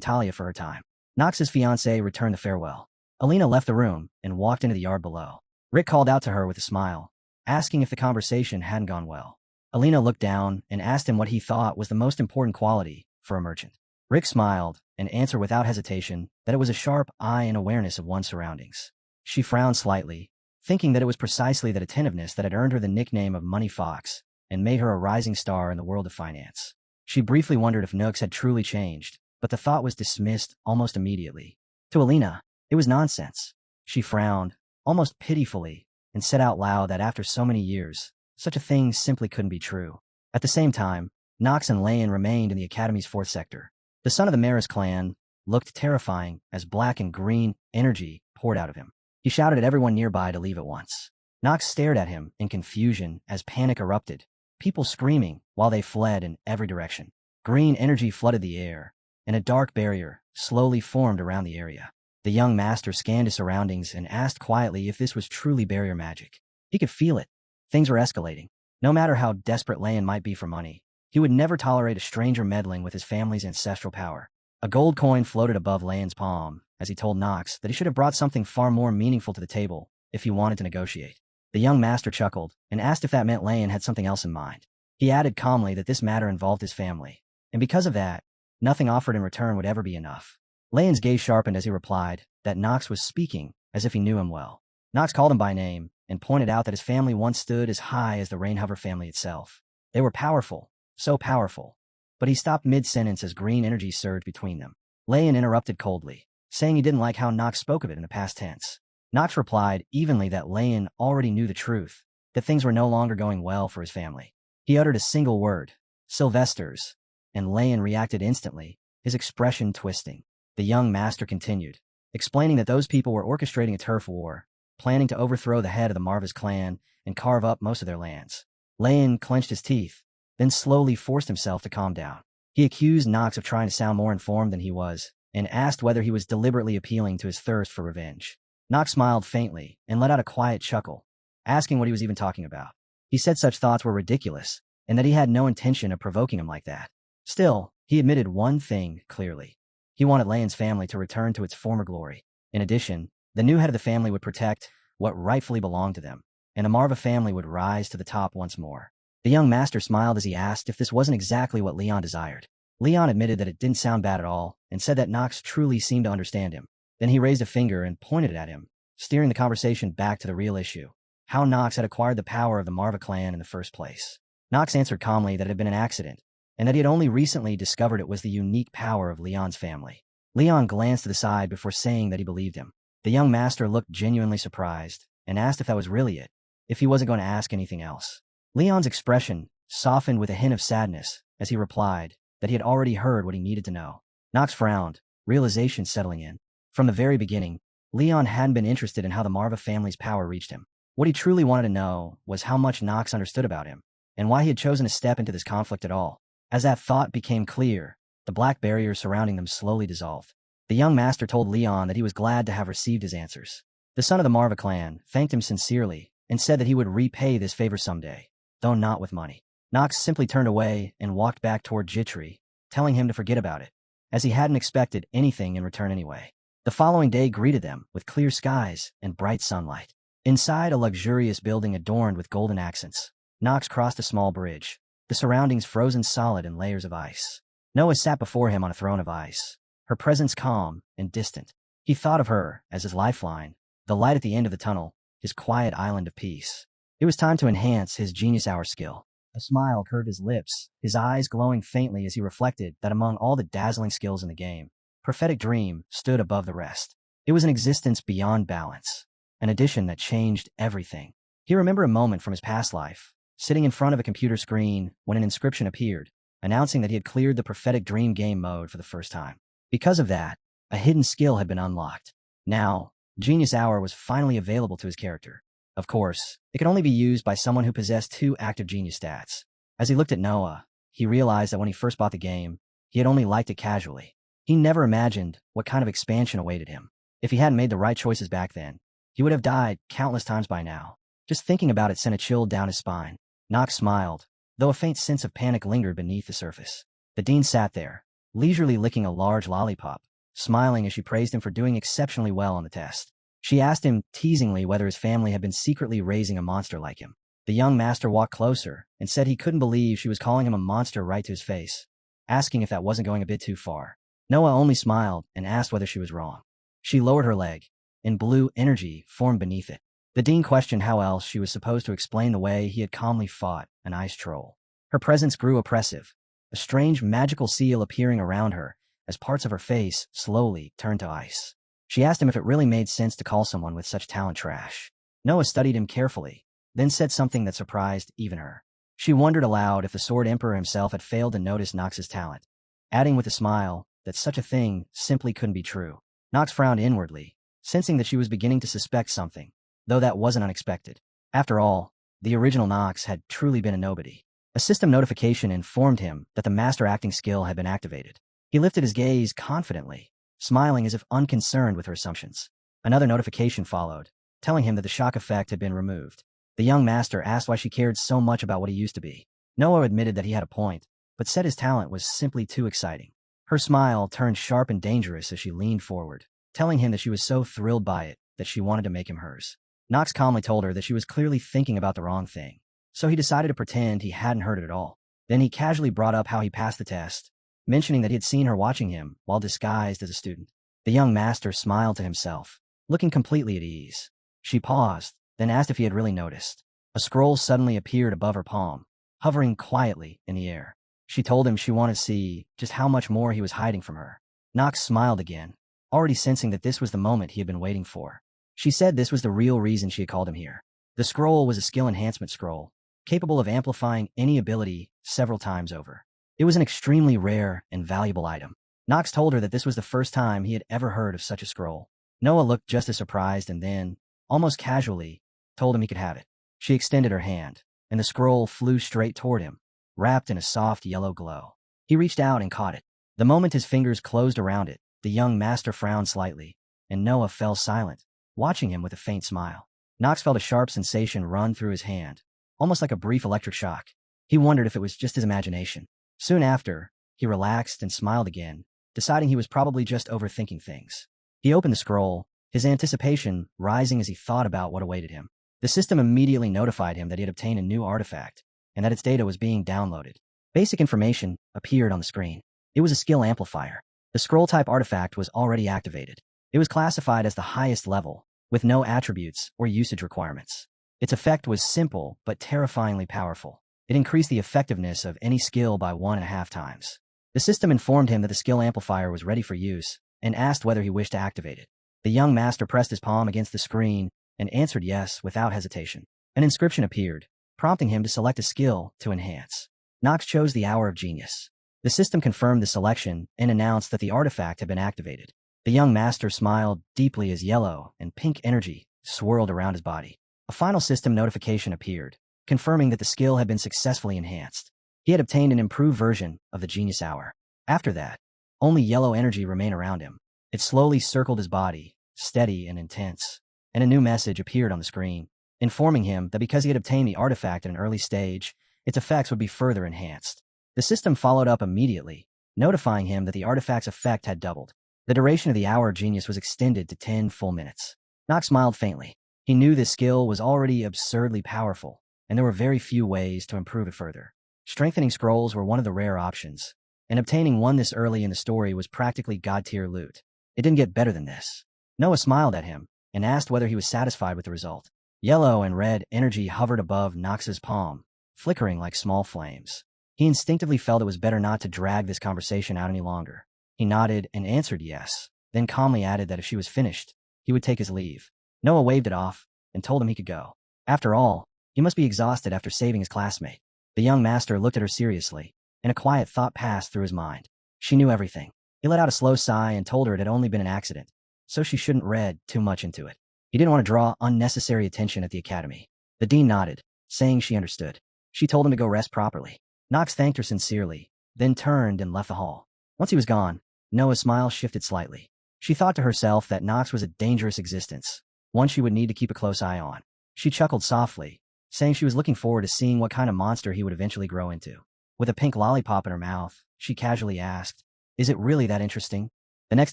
Talia for her time. Nox's fiancé returned the farewell. Alina left the room and walked into the yard below. Rick called out to her with a smile, asking if the conversation hadn't gone well. Alina looked down and asked him what he thought was the most important quality for a merchant. Rick smiled and answered without hesitation that it was a sharp eye and awareness of one's surroundings. She frowned slightly, thinking that it was precisely that attentiveness that had earned her the nickname of Money Fox and made her a rising star in the world of finance. She briefly wondered if Nooks had truly changed, but the thought was dismissed almost immediately. To Alina, it was nonsense. She frowned, almost pitifully, and said out loud that after so many years, such a thing simply couldn't be true. At the same time, Nox and Layan remained in the Academy's fourth sector. The son of the Maris clan looked terrifying as black and green energy poured out of him. He shouted at everyone nearby to leave at once. Nox stared at him in confusion as panic erupted, people screaming while they fled in every direction. Green energy flooded the air, and a dark barrier slowly formed around the area. The young master scanned his surroundings and asked quietly if this was truly barrier magic. He could feel it. Things were escalating. No matter how desperate Layan might be for money, he would never tolerate a stranger meddling with his family's ancestral power. A gold coin floated above Layan's palm as he told Nox that he should have brought something far more meaningful to the table if he wanted to negotiate. The young master chuckled and asked if that meant Layan had something else in mind. He added calmly that this matter involved his family, and because of that, nothing offered in return would ever be enough. Layan's gaze sharpened as he replied that Nox was speaking as if he knew him well. Nox called him by name and pointed out that his family once stood as high as the Rainhover family itself. They were powerful, so powerful. But he stopped mid-sentence as green energy surged between them. Layan interrupted coldly, saying he didn't like how Nox spoke of it in the past tense. Nox replied evenly that Layan already knew the truth, that things were no longer going well for his family. He uttered a single word, Sylvester's, and Layan reacted instantly, his expression twisting. The young master continued, explaining that those people were orchestrating a turf war, planning to overthrow the head of the Marva's clan and carve up most of their lands. Layan clenched his teeth, then slowly forced himself to calm down. He accused Nox of trying to sound more informed than he was, and asked whether he was deliberately appealing to his thirst for revenge. Nox smiled faintly and let out a quiet chuckle, asking what he was even talking about. He said such thoughts were ridiculous, and that he had no intention of provoking him like that. Still, he admitted one thing clearly. He wanted Layan's family to return to its former glory. In addition, the new head of the family would protect what rightfully belonged to them, and the Marva family would rise to the top once more. The young master smiled as he asked if this wasn't exactly what Leon desired. Leon admitted that it didn't sound bad at all, and said that Nox truly seemed to understand him. Then he raised a finger and pointed it at him, steering the conversation back to the real issue, how Nox had acquired the power of the Marva clan in the first place. Nox answered calmly that it had been an accident, and that he had only recently discovered it was the unique power of Leon's family. Leon glanced to the side before saying that he believed him. The young master looked genuinely surprised, and asked if that was really it, if he wasn't going to ask anything else. Leon's expression softened with a hint of sadness as he replied that he had already heard what he needed to know. Nox frowned, realization settling in. From the very beginning, Leon hadn't been interested in how the Marva family's power reached him. What he truly wanted to know was how much Nox understood about him, and why he had chosen to step into this conflict at all. As that thought became clear, the black barrier surrounding them slowly dissolved. The young master told Leon that he was glad to have received his answers. The son of the Marva clan thanked him sincerely and said that he would repay this favor someday, though not with money. Nox simply turned away and walked back toward Jitri, telling him to forget about it, as he hadn't expected anything in return anyway. The following day greeted them with clear skies and bright sunlight. Inside a luxurious building adorned with golden accents, Nox crossed a small bridge, the surroundings frozen solid in layers of ice. Noah sat before him on a throne of ice, her presence calm and distant. He thought of her as his lifeline, the light at the end of the tunnel, his quiet island of peace. It was time to enhance his genius hour skill. A smile curved his lips, his eyes glowing faintly as he reflected that among all the dazzling skills in the game, Prophetic Dream stood above the rest. It was an existence beyond balance, an addition that changed everything. He remembered a moment from his past life, sitting in front of a computer screen when an inscription appeared, announcing that he had cleared the Prophetic Dream game mode for the first time. Because of that, a hidden skill had been unlocked. Now, Genius Hour was finally available to his character. Of course, it could only be used by someone who possessed 2 active genius stats. As he looked at Noah, he realized that when he first bought the game, he had only liked it casually. He never imagined what kind of expansion awaited him. If he hadn't made the right choices back then, he would have died countless times by now. Just thinking about it sent a chill down his spine. Knox smiled, though a faint sense of panic lingered beneath the surface. The dean sat there, leisurely licking a large lollipop, smiling as she praised him for doing exceptionally well on the test. She asked him teasingly whether his family had been secretly raising a monster like him. The young master walked closer and said he couldn't believe she was calling him a monster right to his face, asking if that wasn't going a bit too far. Noah only smiled and asked whether she was wrong. She lowered her leg, and blue energy formed beneath it. The dean questioned how else she was supposed to explain the way he had calmly fought an ice troll. Her presence grew oppressive, a strange magical seal appearing around her as parts of her face slowly turned to ice. She asked him if it really made sense to call someone with such talent trash. Noah studied him carefully, then said something that surprised even her. She wondered aloud if the Sword Emperor himself had failed to notice Nox's talent, adding with a smile that such a thing simply couldn't be true. Nox frowned inwardly, sensing that she was beginning to suspect something, though that wasn't unexpected. After all, the original Nox had truly been a nobody. A system notification informed him that the master acting skill had been activated. He lifted his gaze confidently, smiling as if unconcerned with her assumptions. Another notification followed, telling him that the shock effect had been removed. The young master asked why she cared so much about what he used to be. Noah admitted that he had a point, but said his talent was simply too exciting. Her smile turned sharp and dangerous as she leaned forward, telling him that she was so thrilled by it that she wanted to make him hers. Nox calmly told her that she was clearly thinking about the wrong thing, so he decided to pretend he hadn't heard it at all. Then he casually brought up how he passed the test, mentioning that he had seen her watching him while disguised as a student. The young master smiled to himself, looking completely at ease. She paused, then asked if he had really noticed. A scroll suddenly appeared above her palm, hovering quietly in the air. She told him she wanted to see just how much more he was hiding from her. Nox smiled again, already sensing that this was the moment he had been waiting for. She said this was the real reason she had called him here. The scroll was a skill enhancement scroll, capable of amplifying any ability several times over. It was an extremely rare and valuable item. Nox told her that this was the first time he had ever heard of such a scroll. Noah looked just as surprised and then, almost casually, told him he could have it. She extended her hand, and the scroll flew straight toward him, wrapped in a soft yellow glow. He reached out and caught it. The moment his fingers closed around it, the young master frowned slightly, and Noah fell silent, watching him with a faint smile. Nox felt a sharp sensation run through his hand, almost like a brief electric shock. He wondered if it was just his imagination. Soon after, he relaxed and smiled again, deciding he was probably just overthinking things. He opened the scroll, his anticipation rising as he thought about what awaited him. The system immediately notified him that he had obtained a new artifact, and that its data was being downloaded. Basic information appeared on the screen. It was a skill amplifier. The scroll-type artifact was already activated. It was classified as the highest level, with no attributes or usage requirements. Its effect was simple but terrifyingly powerful. It increased the effectiveness of any skill by 1.5 times. The system informed him that the skill amplifier was ready for use, and asked whether he wished to activate it. The young master pressed his palm against the screen and answered yes without hesitation. An inscription appeared, prompting him to select a skill to enhance. Nox chose the Hour of Genius. The system confirmed the selection and announced that the artifact had been activated. The young master smiled deeply as yellow and pink energy swirled around his body. A final system notification appeared, confirming that the skill had been successfully enhanced. He had obtained an improved version of the Genius Hour. After that, only yellow energy remained around him. It slowly circled his body, steady and intense, and a new message appeared on the screen, informing him that because he had obtained the artifact at an early stage, its effects would be further enhanced. The system followed up immediately, notifying him that the artifact's effect had doubled. The duration of the Hour of Genius was extended to 10 full minutes. Nox smiled faintly. He knew this skill was already absurdly powerful, and there were very few ways to improve it further. Strengthening scrolls were one of the rare options, and obtaining one this early in the story was practically god-tier loot. It didn't get better than this. Noah smiled at him and asked whether he was satisfied with the result. Yellow and red energy hovered above Nox's palm, flickering like small flames. He instinctively felt it was better not to drag this conversation out any longer. He nodded and answered yes, then calmly added that if she was finished, he would take his leave. Noah waved it off and told him he could go. After all, he must be exhausted after saving his classmate. The young master looked at her seriously, and a quiet thought passed through his mind. She knew everything. He let out a slow sigh and told her it had only been an accident, so she shouldn't read too much into it. He didn't want to draw unnecessary attention at the academy. The dean nodded, saying she understood. She told him to go rest properly. Nox thanked her sincerely, then turned and left the hall. Once he was gone, Noah's smile shifted slightly. She thought to herself that Nox was a dangerous existence, one she would need to keep a close eye on. She chuckled softly, saying she was looking forward to seeing what kind of monster he would eventually grow into. With a pink lollipop in her mouth, she casually asked, "Is it really that interesting?" The next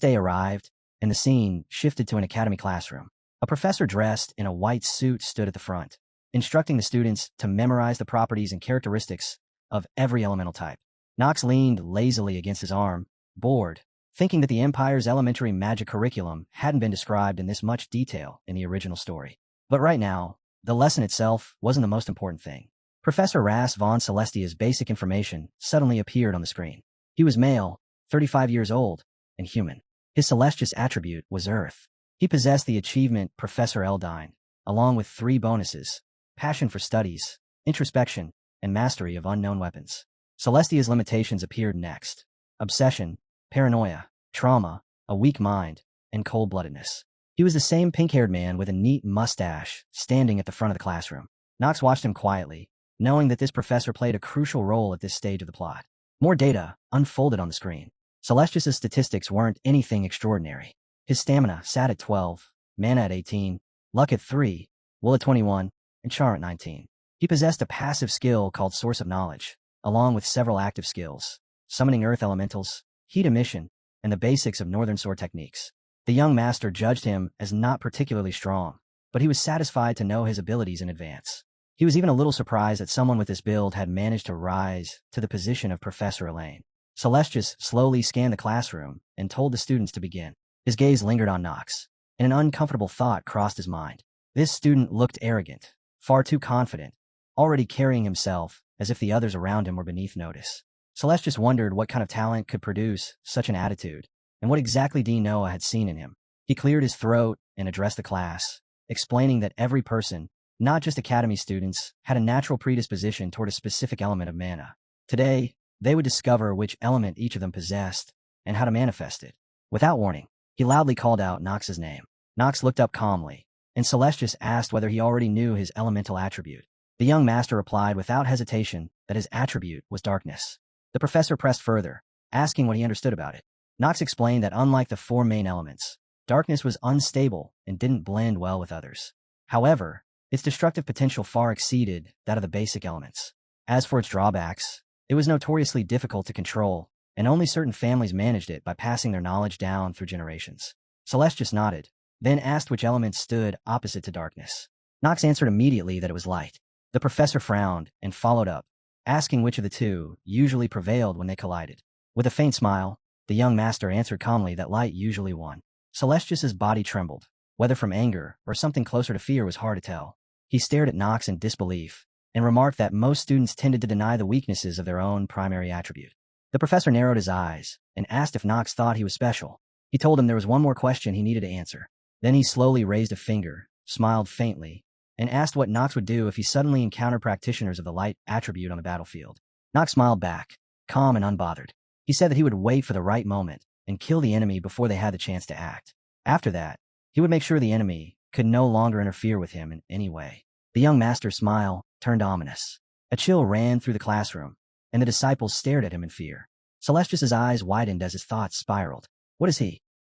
day arrived, and the scene shifted to an academy classroom. A professor dressed in a white suit stood at the front, instructing the students to memorize the properties and characteristics of every elemental type. Nox leaned lazily against his arm, bored, thinking that the Empire's elementary magic curriculum hadn't been described in this much detail in the original story. But right now, the lesson itself wasn't the most important thing. Professor Ras von Celestia's basic information suddenly appeared on the screen. He was male, 35 years old, and human. His Celestius attribute was Earth. He possessed the achievement Professor Eldine, along with 3 bonuses: passion for studies, introspection, and mastery of unknown weapons. Celestia's limitations appeared next: obsession, paranoia, trauma, a weak mind, and cold-bloodedness. He was the same pink-haired man with a neat mustache standing at the front of the classroom. Nox watched him quietly, knowing that this professor played a crucial role at this stage of the plot. More data unfolded on the screen. Celestius's statistics weren't anything extraordinary. His stamina sat at 12, mana at 18, luck at 3, will at 21, and char at 19. He possessed a passive skill called Source of Knowledge, along with several active skills: summoning earth elementals, heat emission, and the basics of Northern Sword techniques. The young master judged him as not particularly strong, but he was satisfied to know his abilities in advance. He was even a little surprised that someone with this build had managed to rise to the position of Professor Elaine. Celestius slowly scanned the classroom and told the students to begin. His gaze lingered on Nox, and an uncomfortable thought crossed his mind. This student looked arrogant, far too confident, already carrying himself as if the others around him were beneath notice. Celestius wondered what kind of talent could produce such an attitude, and what exactly Dean Noah had seen in him. He cleared his throat and addressed the class, explaining that every person, not just academy students, had a natural predisposition toward a specific element of mana. Today, they would discover which element each of them possessed and how to manifest it. Without warning, he loudly called out Nox's name. Nox looked up calmly, and Celestius asked whether he already knew his elemental attribute. The young master replied without hesitation that his attribute was darkness. The professor pressed further, asking what he understood about it. Nox explained that unlike the 4 main elements, darkness was unstable and didn't blend well with others. However, its destructive potential far exceeded that of the basic elements. As for its drawbacks, it was notoriously difficult to control, and only certain families managed it by passing their knowledge down through generations. Celestius nodded, then asked which element stood opposite to darkness. Nox answered immediately that it was light. The professor frowned and followed up, asking which of the two usually prevailed when they collided. With a faint smile, the young master answered calmly that light usually won. Celestius's body trembled. Whether from anger or something closer to fear was hard to tell. He stared at Nox in disbelief, and remarked that most students tended to deny the weaknesses of their own primary attribute. The professor narrowed his eyes and asked if Nox thought he was special. He told him there was one more question he needed to answer. Then he slowly raised a finger, smiled faintly, and asked what Nox would do if he suddenly encountered practitioners of the light attribute on the battlefield. Nox smiled back, calm and unbothered. He said that he would wait for the right moment and kill the enemy before they had the chance to act. After that, he would make sure the enemy could no longer interfere with him in any way. The young master's smile turned ominous. A chill ran through the classroom, and the disciples stared at him in fear. Celestius's eyes widened as his thoughts spiraled. What is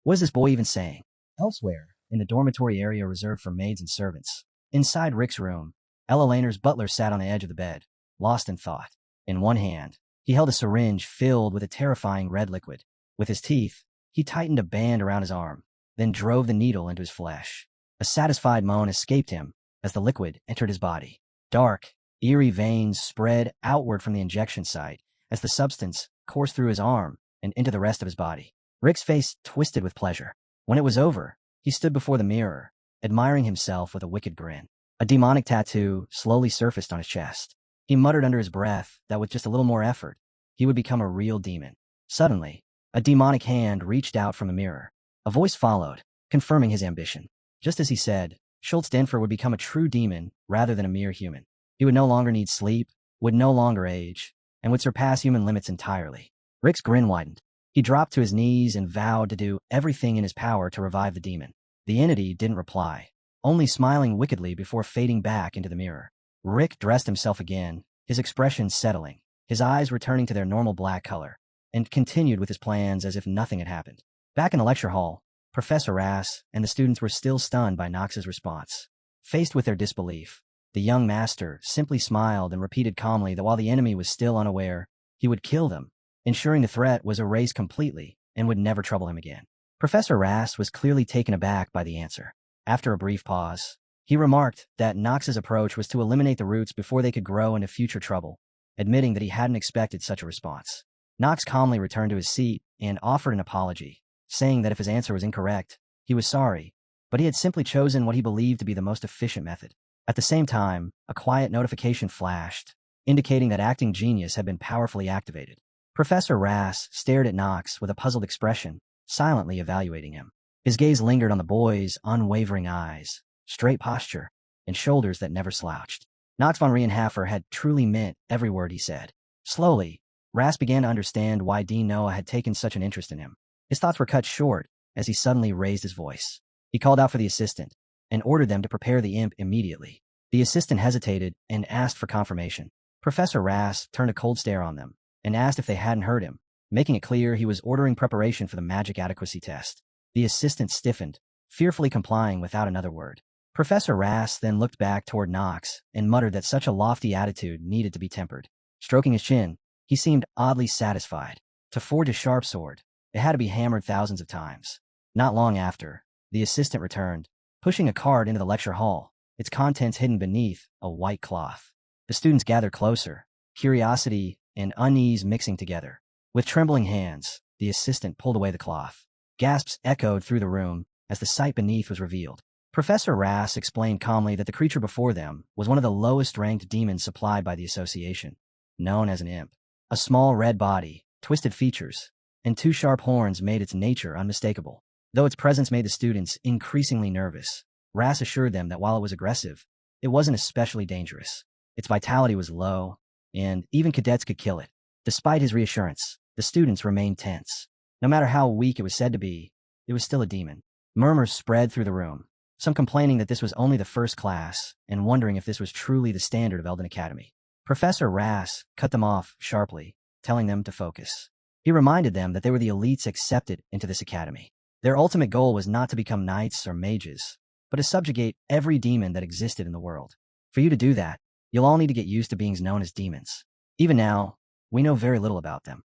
this boy even saying? Elsewhere, in the dormitory area reserved for maids and servants, inside Rick's room, Ella Laner's butler sat on the edge of the bed, lost in thought. In one hand, he held a syringe filled with a terrifying red liquid. With his teeth, he tightened a band around his arm, then drove the needle into his flesh. A satisfied moan escaped him as the liquid entered his body. Dark, eerie veins spread outward from the injection site as the substance coursed through his arm and into the rest of his body. Rick's face twisted with pleasure. When it was over, he stood before the mirror, admiring himself with a wicked grin. A demonic tattoo slowly surfaced on his chest. He muttered under his breath that with just a little more effort, he would become a real demon. Suddenly, a demonic hand reached out from the mirror. A voice followed, confirming his ambition. Just as he said, Schultz Denfer would become a true demon rather than a mere human. He would no longer need sleep, would no longer age, and would surpass human limits entirely. Rick's grin widened. He dropped to his knees and vowed to do everything in his power to revive the demon. The entity didn't reply, only smiling wickedly before fading back into the mirror. Rick dressed himself again, his expression settling, his eyes returning to their normal black color. and continued with his plans as if nothing had happened. Back in the lecture hall, Professor Rass and the students were still stunned by Knox's response. Faced with their disbelief, the young master simply smiled and repeated calmly that while the enemy was still unaware, he would kill them, ensuring the threat was erased completely and would never trouble him again. Professor Rass was clearly taken aback by the answer. After a brief pause, he remarked that Knox's approach was to eliminate the roots before they could grow into future trouble, admitting that he hadn't expected such a response. Knox calmly returned to his seat and offered an apology, saying that if his answer was incorrect, he was sorry, but he had simply chosen what he believed to be the most efficient method. At the same time, a quiet notification flashed, indicating that acting genius had been powerfully activated. Professor Rass stared at Knox with a puzzled expression, silently evaluating him. His gaze lingered on the boy's unwavering eyes, straight posture, and shoulders that never slouched. Knox von Reinhardt had truly meant every word he said. Slowly, Rass began to understand why Dean Noah had taken such an interest in him. His thoughts were cut short as he suddenly raised his voice. He called out for the assistant and ordered them to prepare the imp immediately. The assistant hesitated and asked for confirmation. Professor Rass turned a cold stare on them and asked if they hadn't heard him, making it clear he was ordering preparation for the magic adequacy test. The assistant stiffened, fearfully complying without another word. Professor Rass then looked back toward Knox and muttered that such a lofty attitude needed to be tempered. Stroking his chin, he seemed oddly satisfied. To forge a sharp sword, it had to be hammered thousands of times. Not long after, the assistant returned, pushing a card into the lecture hall, its contents hidden beneath a white cloth. The students gathered closer, curiosity and unease mixing together. With trembling hands, the assistant pulled away the cloth. Gasps echoed through the room as the sight beneath was revealed. Professor Rass explained calmly that the creature before them was one of the lowest-ranked demons supplied by the association, known as an imp. A small red body, twisted features, and two sharp horns made its nature unmistakable. Though its presence made the students increasingly nervous, Rass assured them that while it was aggressive, it wasn't especially dangerous. Its vitality was low, and even cadets could kill it. Despite his reassurance, the students remained tense. No matter how weak it was said to be, it was still a demon. Murmurs spread through the room, some complaining that this was only the first class and wondering if this was truly the standard of Eldon Academy. Professor Rass cut them off sharply, telling them to focus. He reminded them that they were the elites accepted into this academy. Their ultimate goal was not to become knights or mages, but to subjugate every demon that existed in the world. For you to do that, you'll all need to get used to beings known as demons. Even now, we know very little about them.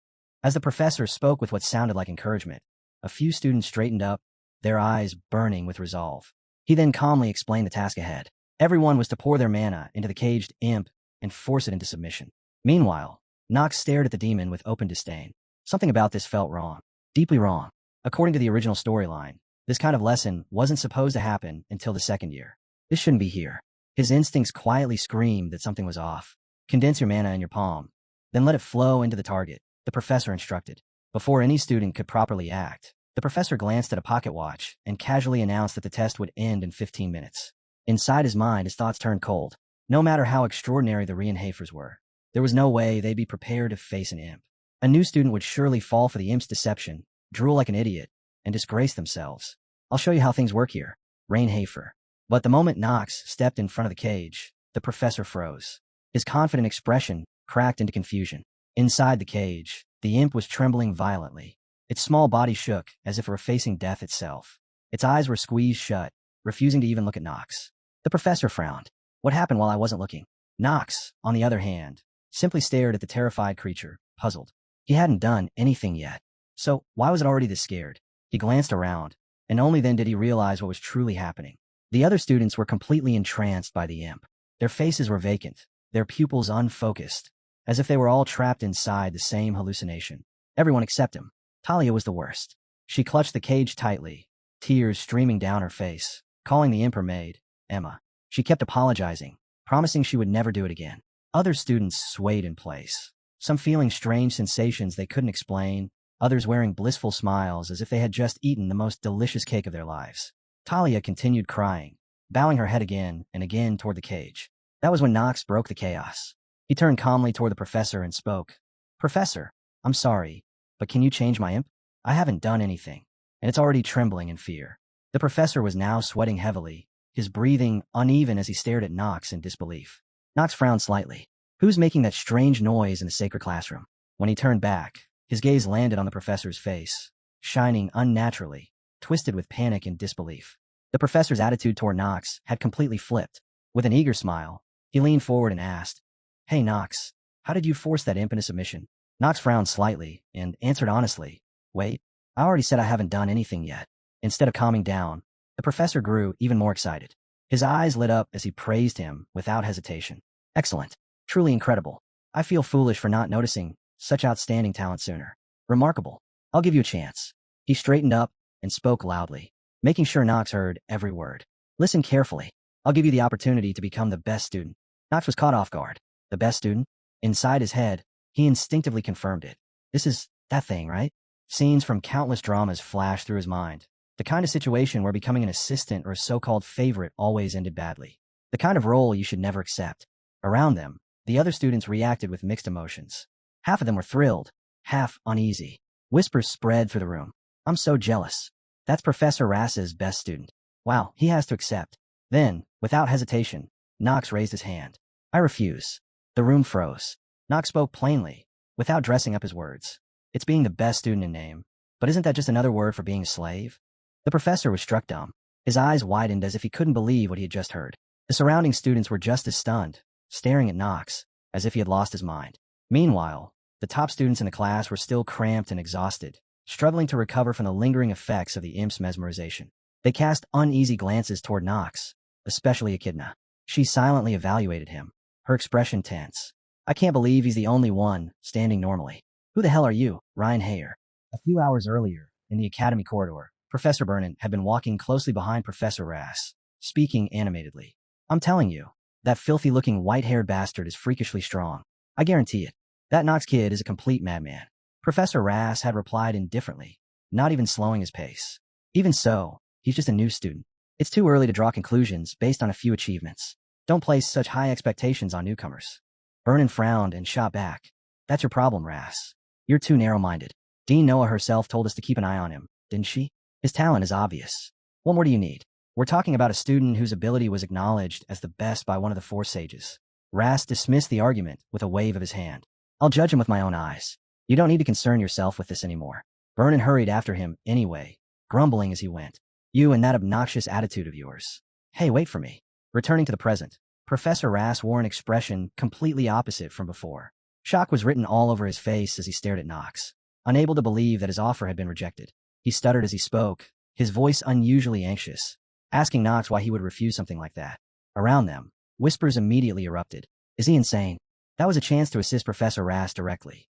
As the professor spoke with what sounded like encouragement, a few students straightened up, their eyes burning with resolve. He then calmly explained the task ahead. Everyone was to pour their mana into the caged imp and force it into submission. Meanwhile, Knox stared at the demon with open disdain. Something about this felt wrong. Deeply wrong. According to the original storyline, this kind of lesson wasn't supposed to happen until the second year. This shouldn't be here. His instincts quietly screamed that something was off. Condense your mana in your palm, then let it flow into the target, the professor instructed. Before any student could properly act, the professor glanced at a pocket watch and casually announced that the test would end in 15 minutes. Inside his mind, his thoughts turned cold. No matter how extraordinary the Reinhafers were, there was no way they'd be prepared to face an imp. A new student would surely fall for the imp's deception, drool like an idiot, and disgrace themselves. I'll show you how things work here, Reinhafer. But the moment Knox stepped in front of the cage, the professor froze. His confident expression cracked into confusion. Inside the cage, the imp was trembling violently. Its small body shook as if it were facing death itself. Its eyes were squeezed shut, refusing to even look at Knox. The professor frowned. What happened while I wasn't looking? Knox, on the other hand, simply stared at the terrified creature, puzzled. He hadn't done anything yet. So why was it already this scared? He glanced around, and only then did he realize what was truly happening. The other students were completely entranced by the imp. Their faces were vacant, their pupils unfocused, as if they were all trapped inside the same hallucination. Everyone except him. Talia was the worst. She clutched the cage tightly, tears streaming down her face, calling the imp her maid, Emma. She kept apologizing, promising she would never do it again. Other students swayed in place, some feeling strange sensations they couldn't explain, others wearing blissful smiles as if they had just eaten the most delicious cake of their lives. Talia continued crying, bowing her head again and again toward the cage. That was when Knox broke the chaos. He turned calmly toward the professor and spoke. Professor, I'm sorry, but can you change my imp? I haven't done anything, and it's already trembling in fear. The professor was now sweating heavily, his breathing uneven as he stared at Knox in disbelief. Knox frowned slightly. Who's making that strange noise in the sacred classroom? When he turned back, His gaze landed on the professor's face, shining unnaturally, twisted with panic and disbelief. The professor's attitude toward Knox had completely flipped. With an eager smile, he leaned forward and asked, "Hey, Knox, how did you force that imp into submission?" Knox frowned slightly and answered honestly, "Wait, I already said I haven't done anything yet." Instead of calming down, the professor grew even more excited. His eyes lit up as he praised him without hesitation. "Excellent. Truly incredible. I feel foolish for not noticing such outstanding talent sooner. Remarkable. I'll give you a chance." He straightened up and spoke loudly, making sure Knox heard every word. "Listen carefully. I'll give you the opportunity to become the best student." Knox was caught off guard. The best student? Inside his head, he instinctively confirmed it. This is that thing, right? Scenes from countless dramas flashed through his mind. The kind of situation where becoming an assistant or a so-called favorite always ended badly. The kind of role you should never accept. Around them, the other students reacted with mixed emotions. Half of them were thrilled, half uneasy. Whispers spread through the room. "I'm so jealous. That's Professor Rass's best student. Wow, he has to accept." Then, without hesitation, Knox raised his hand. "I refuse." The room froze. Knox spoke plainly, without dressing up his words. "It's being the best student in name, but isn't that just another word for being a slave?" The professor was struck dumb. His eyes widened as if he couldn't believe what he had just heard. The surrounding students were just as stunned, staring at Knox, as if he had lost his mind. Meanwhile, the top students in the class were still cramped and exhausted, struggling to recover from the lingering effects of the imp's mesmerization. They cast uneasy glances toward Knox, especially Echidna. She silently evaluated him, her expression tense. "I can't believe he's the only one standing normally. Who the hell are you, Ryan Hayer?" A few hours earlier, in the academy corridor, Professor Vernon had been walking closely behind Professor Rass, speaking animatedly. "I'm telling you, that filthy-looking white-haired bastard is freakishly strong. I guarantee it. That Knox kid is a complete madman." Professor Rass had replied indifferently, not even slowing his pace. "Even so, he's just a new student. It's too early to draw conclusions based on a few achievements. Don't place such high expectations on newcomers." Vernon frowned and shot back. "That's your problem, Rass. You're too narrow-minded. Dean Noah herself told us to keep an eye on him, didn't she? His talent is obvious. What more do you need? We're talking about a student whose ability was acknowledged as the best by one of the four sages." Rass dismissed the argument with a wave of his hand. "I'll judge him with my own eyes. You don't need to concern yourself with this anymore." Vernon hurried after him anyway, grumbling as he went. "You and that obnoxious attitude of yours. Hey, wait for me." Returning to the present, Professor Rass wore an expression completely opposite from before. Shock was written all over his face as he stared at Knox, unable to believe that his offer had been rejected. He stuttered as he spoke, his voice unusually anxious, asking Knox why he would refuse something like that. Around them, whispers immediately erupted. "Is he insane?" That was a chance to assist Professor Rass directly.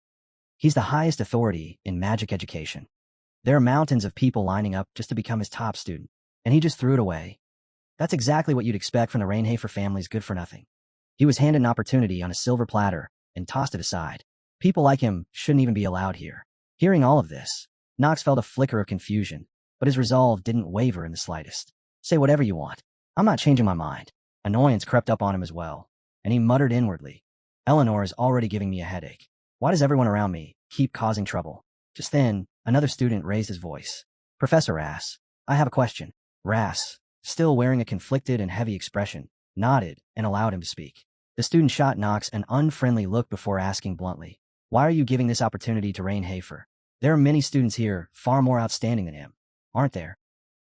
He's the highest authority in magic education. There are mountains of people lining up just to become his top student, and he just threw it away. That's exactly what you'd expect from the Rainhafer family's good-for-nothing. He was handed an opportunity on a silver platter and tossed it aside. People like him shouldn't even be allowed here. Hearing all of this, Knox felt a flicker of confusion, but his resolve didn't waver in the slightest. "Say whatever you want. I'm not changing my mind." Annoyance crept up on him as well, and he muttered inwardly, "Eleanor is already giving me a headache. Why does everyone around me keep causing trouble?" Just then, another student raised his voice. "Professor Rass, I have a question." Rass, still wearing a conflicted and heavy expression, nodded and allowed him to speak. The student shot Knox an unfriendly look before asking bluntly, "Why are you giving this opportunity to Rainhafer? There are many students here far more outstanding than him, aren't there?"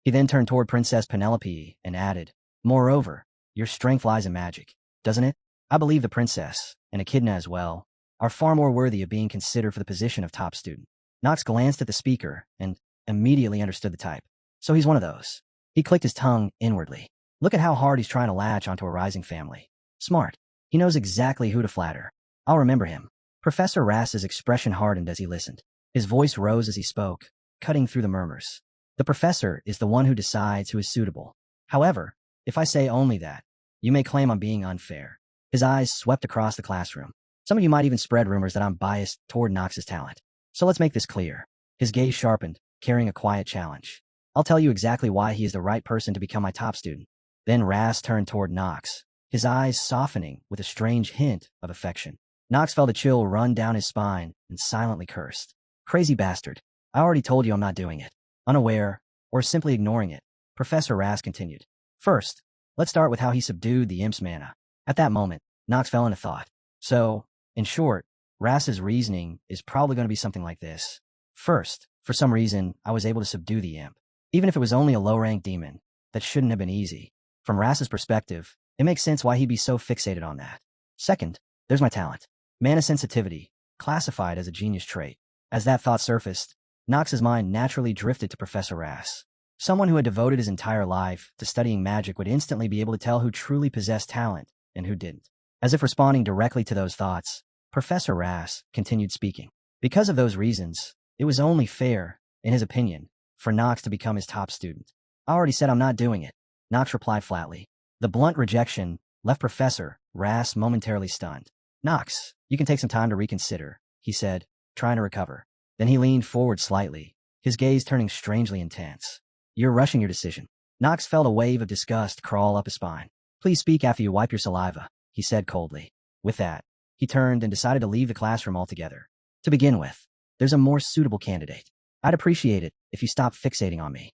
He then turned toward Princess Penelope and added, "Moreover, your strength lies in magic, doesn't it? I believe the princess, and Echidna as well, are far more worthy of being considered for the position of top student." Knox glanced at the speaker and immediately understood the type. So he's one of those. He clicked his tongue inwardly. Look at how hard he's trying to latch onto a rising family. Smart. He knows exactly who to flatter. I'll remember him. Professor Rass's expression hardened as he listened. His voice rose as he spoke, cutting through the murmurs. "The professor is the one who decides who is suitable. However, if I say only that, you may claim I'm being unfair." His eyes swept across the classroom. "Some of you might even spread rumors that I'm biased toward Knox's talent. So let's make this clear." His gaze sharpened, carrying a quiet challenge. "I'll tell you exactly why he is the right person to become my top student." Then Rass turned toward Knox, his eyes softening with a strange hint of affection. Knox felt a chill run down his spine and silently cursed. "Crazy bastard. I already told you I'm not doing it." Unaware, or simply ignoring it, Professor Rass continued. "First, let's start with how he subdued the imp's mana." At that moment, Knox fell into thought. "So, in short, Rass's reasoning is probably going to be something like this. First, for some reason, I was able to subdue the imp. Even if it was only a low-ranked demon, that shouldn't have been easy. From Rass's perspective, it makes sense why he'd be so fixated on that. Second, there's my talent. Mana sensitivity, classified as a genius trait. As that thought surfaced, Nox's mind naturally drifted to Professor Rass. Someone who had devoted his entire life to studying magic would instantly be able to tell who truly possessed talent and who didn't. As if responding directly to those thoughts, Professor Rass continued speaking. Because of those reasons, it was only fair, in his opinion, for Nox to become his top student. I already said I'm not doing it, Nox replied flatly. The blunt rejection left Professor Rass momentarily stunned. Nox, you can take some time to reconsider, he said, trying to recover. Then he leaned forward slightly, his gaze turning strangely intense. You're rushing your decision. Nox felt a wave of disgust crawl up his spine. Please speak after you wipe your saliva, he said coldly. With that, he turned and decided to leave the classroom altogether. To begin with, there's a more suitable candidate. I'd appreciate it if you stopped fixating on me.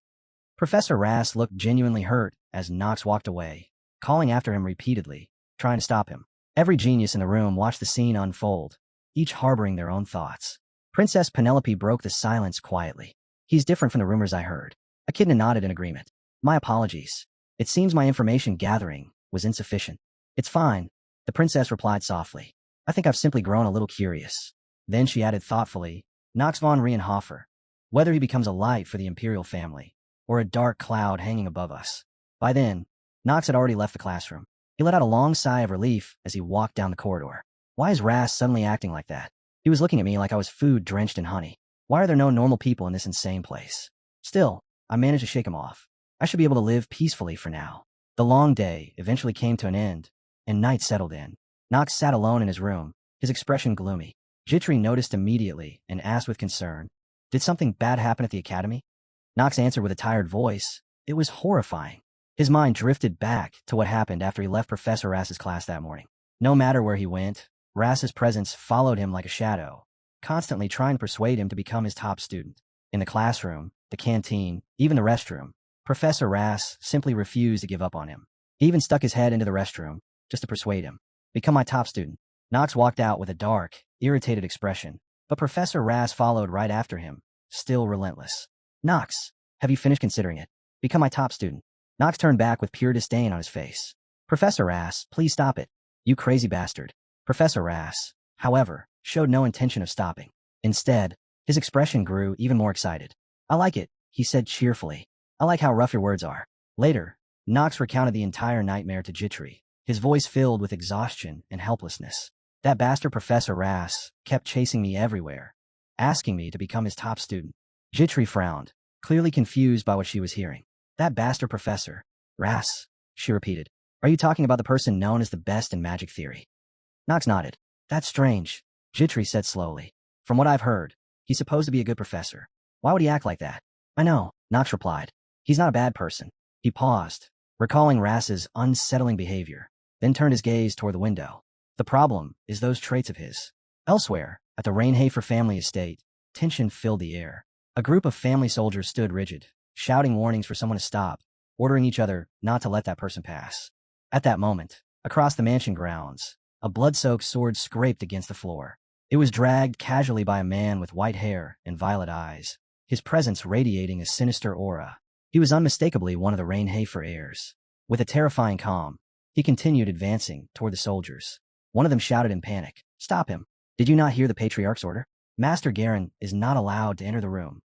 Professor Rass looked genuinely hurt as Nox walked away, calling after him repeatedly, trying to stop him. Every genius in the room watched the scene unfold, each harboring their own thoughts. Princess Penelope broke the silence quietly. He's different from the rumors I heard. Echidna nodded in agreement. My apologies. It seems my information gathering was insufficient. It's fine, the princess replied softly. I think I've simply grown a little curious. Then she added thoughtfully, Nox von Rienhofer. Whether he becomes a light for the imperial family, or a dark cloud hanging above us. By then, Nox had already left the classroom. He let out a long sigh of relief as he walked down the corridor. Why is Rass suddenly acting like that? He was looking at me like I was food drenched in honey. Why are there no normal people in this insane place? Still, I managed to shake him off. I should be able to live peacefully for now. The long day eventually came to an end, and night settled in. Nox sat alone in his room, his expression gloomy. Jitri noticed immediately and asked with concern, Did something bad happen at the academy? Nox answered with a tired voice. It was horrifying. His mind drifted back to what happened after he left Professor Rass's class that morning. No matter where he went, Rass's presence followed him like a shadow, constantly trying to persuade him to become his top student. In the classroom, the canteen, even the restroom, Professor Rass simply refused to give up on him. He even stuck his head into the restroom, just to persuade him. Become my top student. Nox walked out with a dark, irritated expression, but Professor Rass followed right after him, still relentless. Nox, have you finished considering it? Become my top student. Nox turned back with pure disdain on his face. Professor Rass, please stop it. You crazy bastard. Professor Rass, however, showed no intention of stopping. Instead, his expression grew even more excited. I like it, he said cheerfully. I like how rough your words are. Later, Nox recounted the entire nightmare to Jitri, his voice filled with exhaustion and helplessness. That bastard Professor Rass kept chasing me everywhere, asking me to become his top student. Jitri frowned, clearly confused by what she was hearing. That bastard Professor Rass, she repeated. Are you talking about the person known as the best in magic theory? Nox nodded. That's strange, Jitri said slowly. From what I've heard, he's supposed to be a good professor. Why would he act like that? I know, Nox replied. He's not a bad person. He paused, recalling Rass's unsettling behavior, then turned his gaze toward the window. The problem is those traits of his. Elsewhere, at the Reincarnated family estate, tension filled the air. A group of family soldiers stood rigid, shouting warnings for someone to stop, ordering each other not to let that person pass. At that moment, across the mansion grounds, a blood-soaked sword scraped against the floor. It was dragged casually by a man with white hair and violet eyes, his presence radiating a sinister aura. He was unmistakably one of the Reincarnated heirs. With a terrifying calm, he continued advancing toward the soldiers. One of them shouted in panic, Stop him. Did you not hear the Patriarch's order? Master Garen is not allowed to enter the room.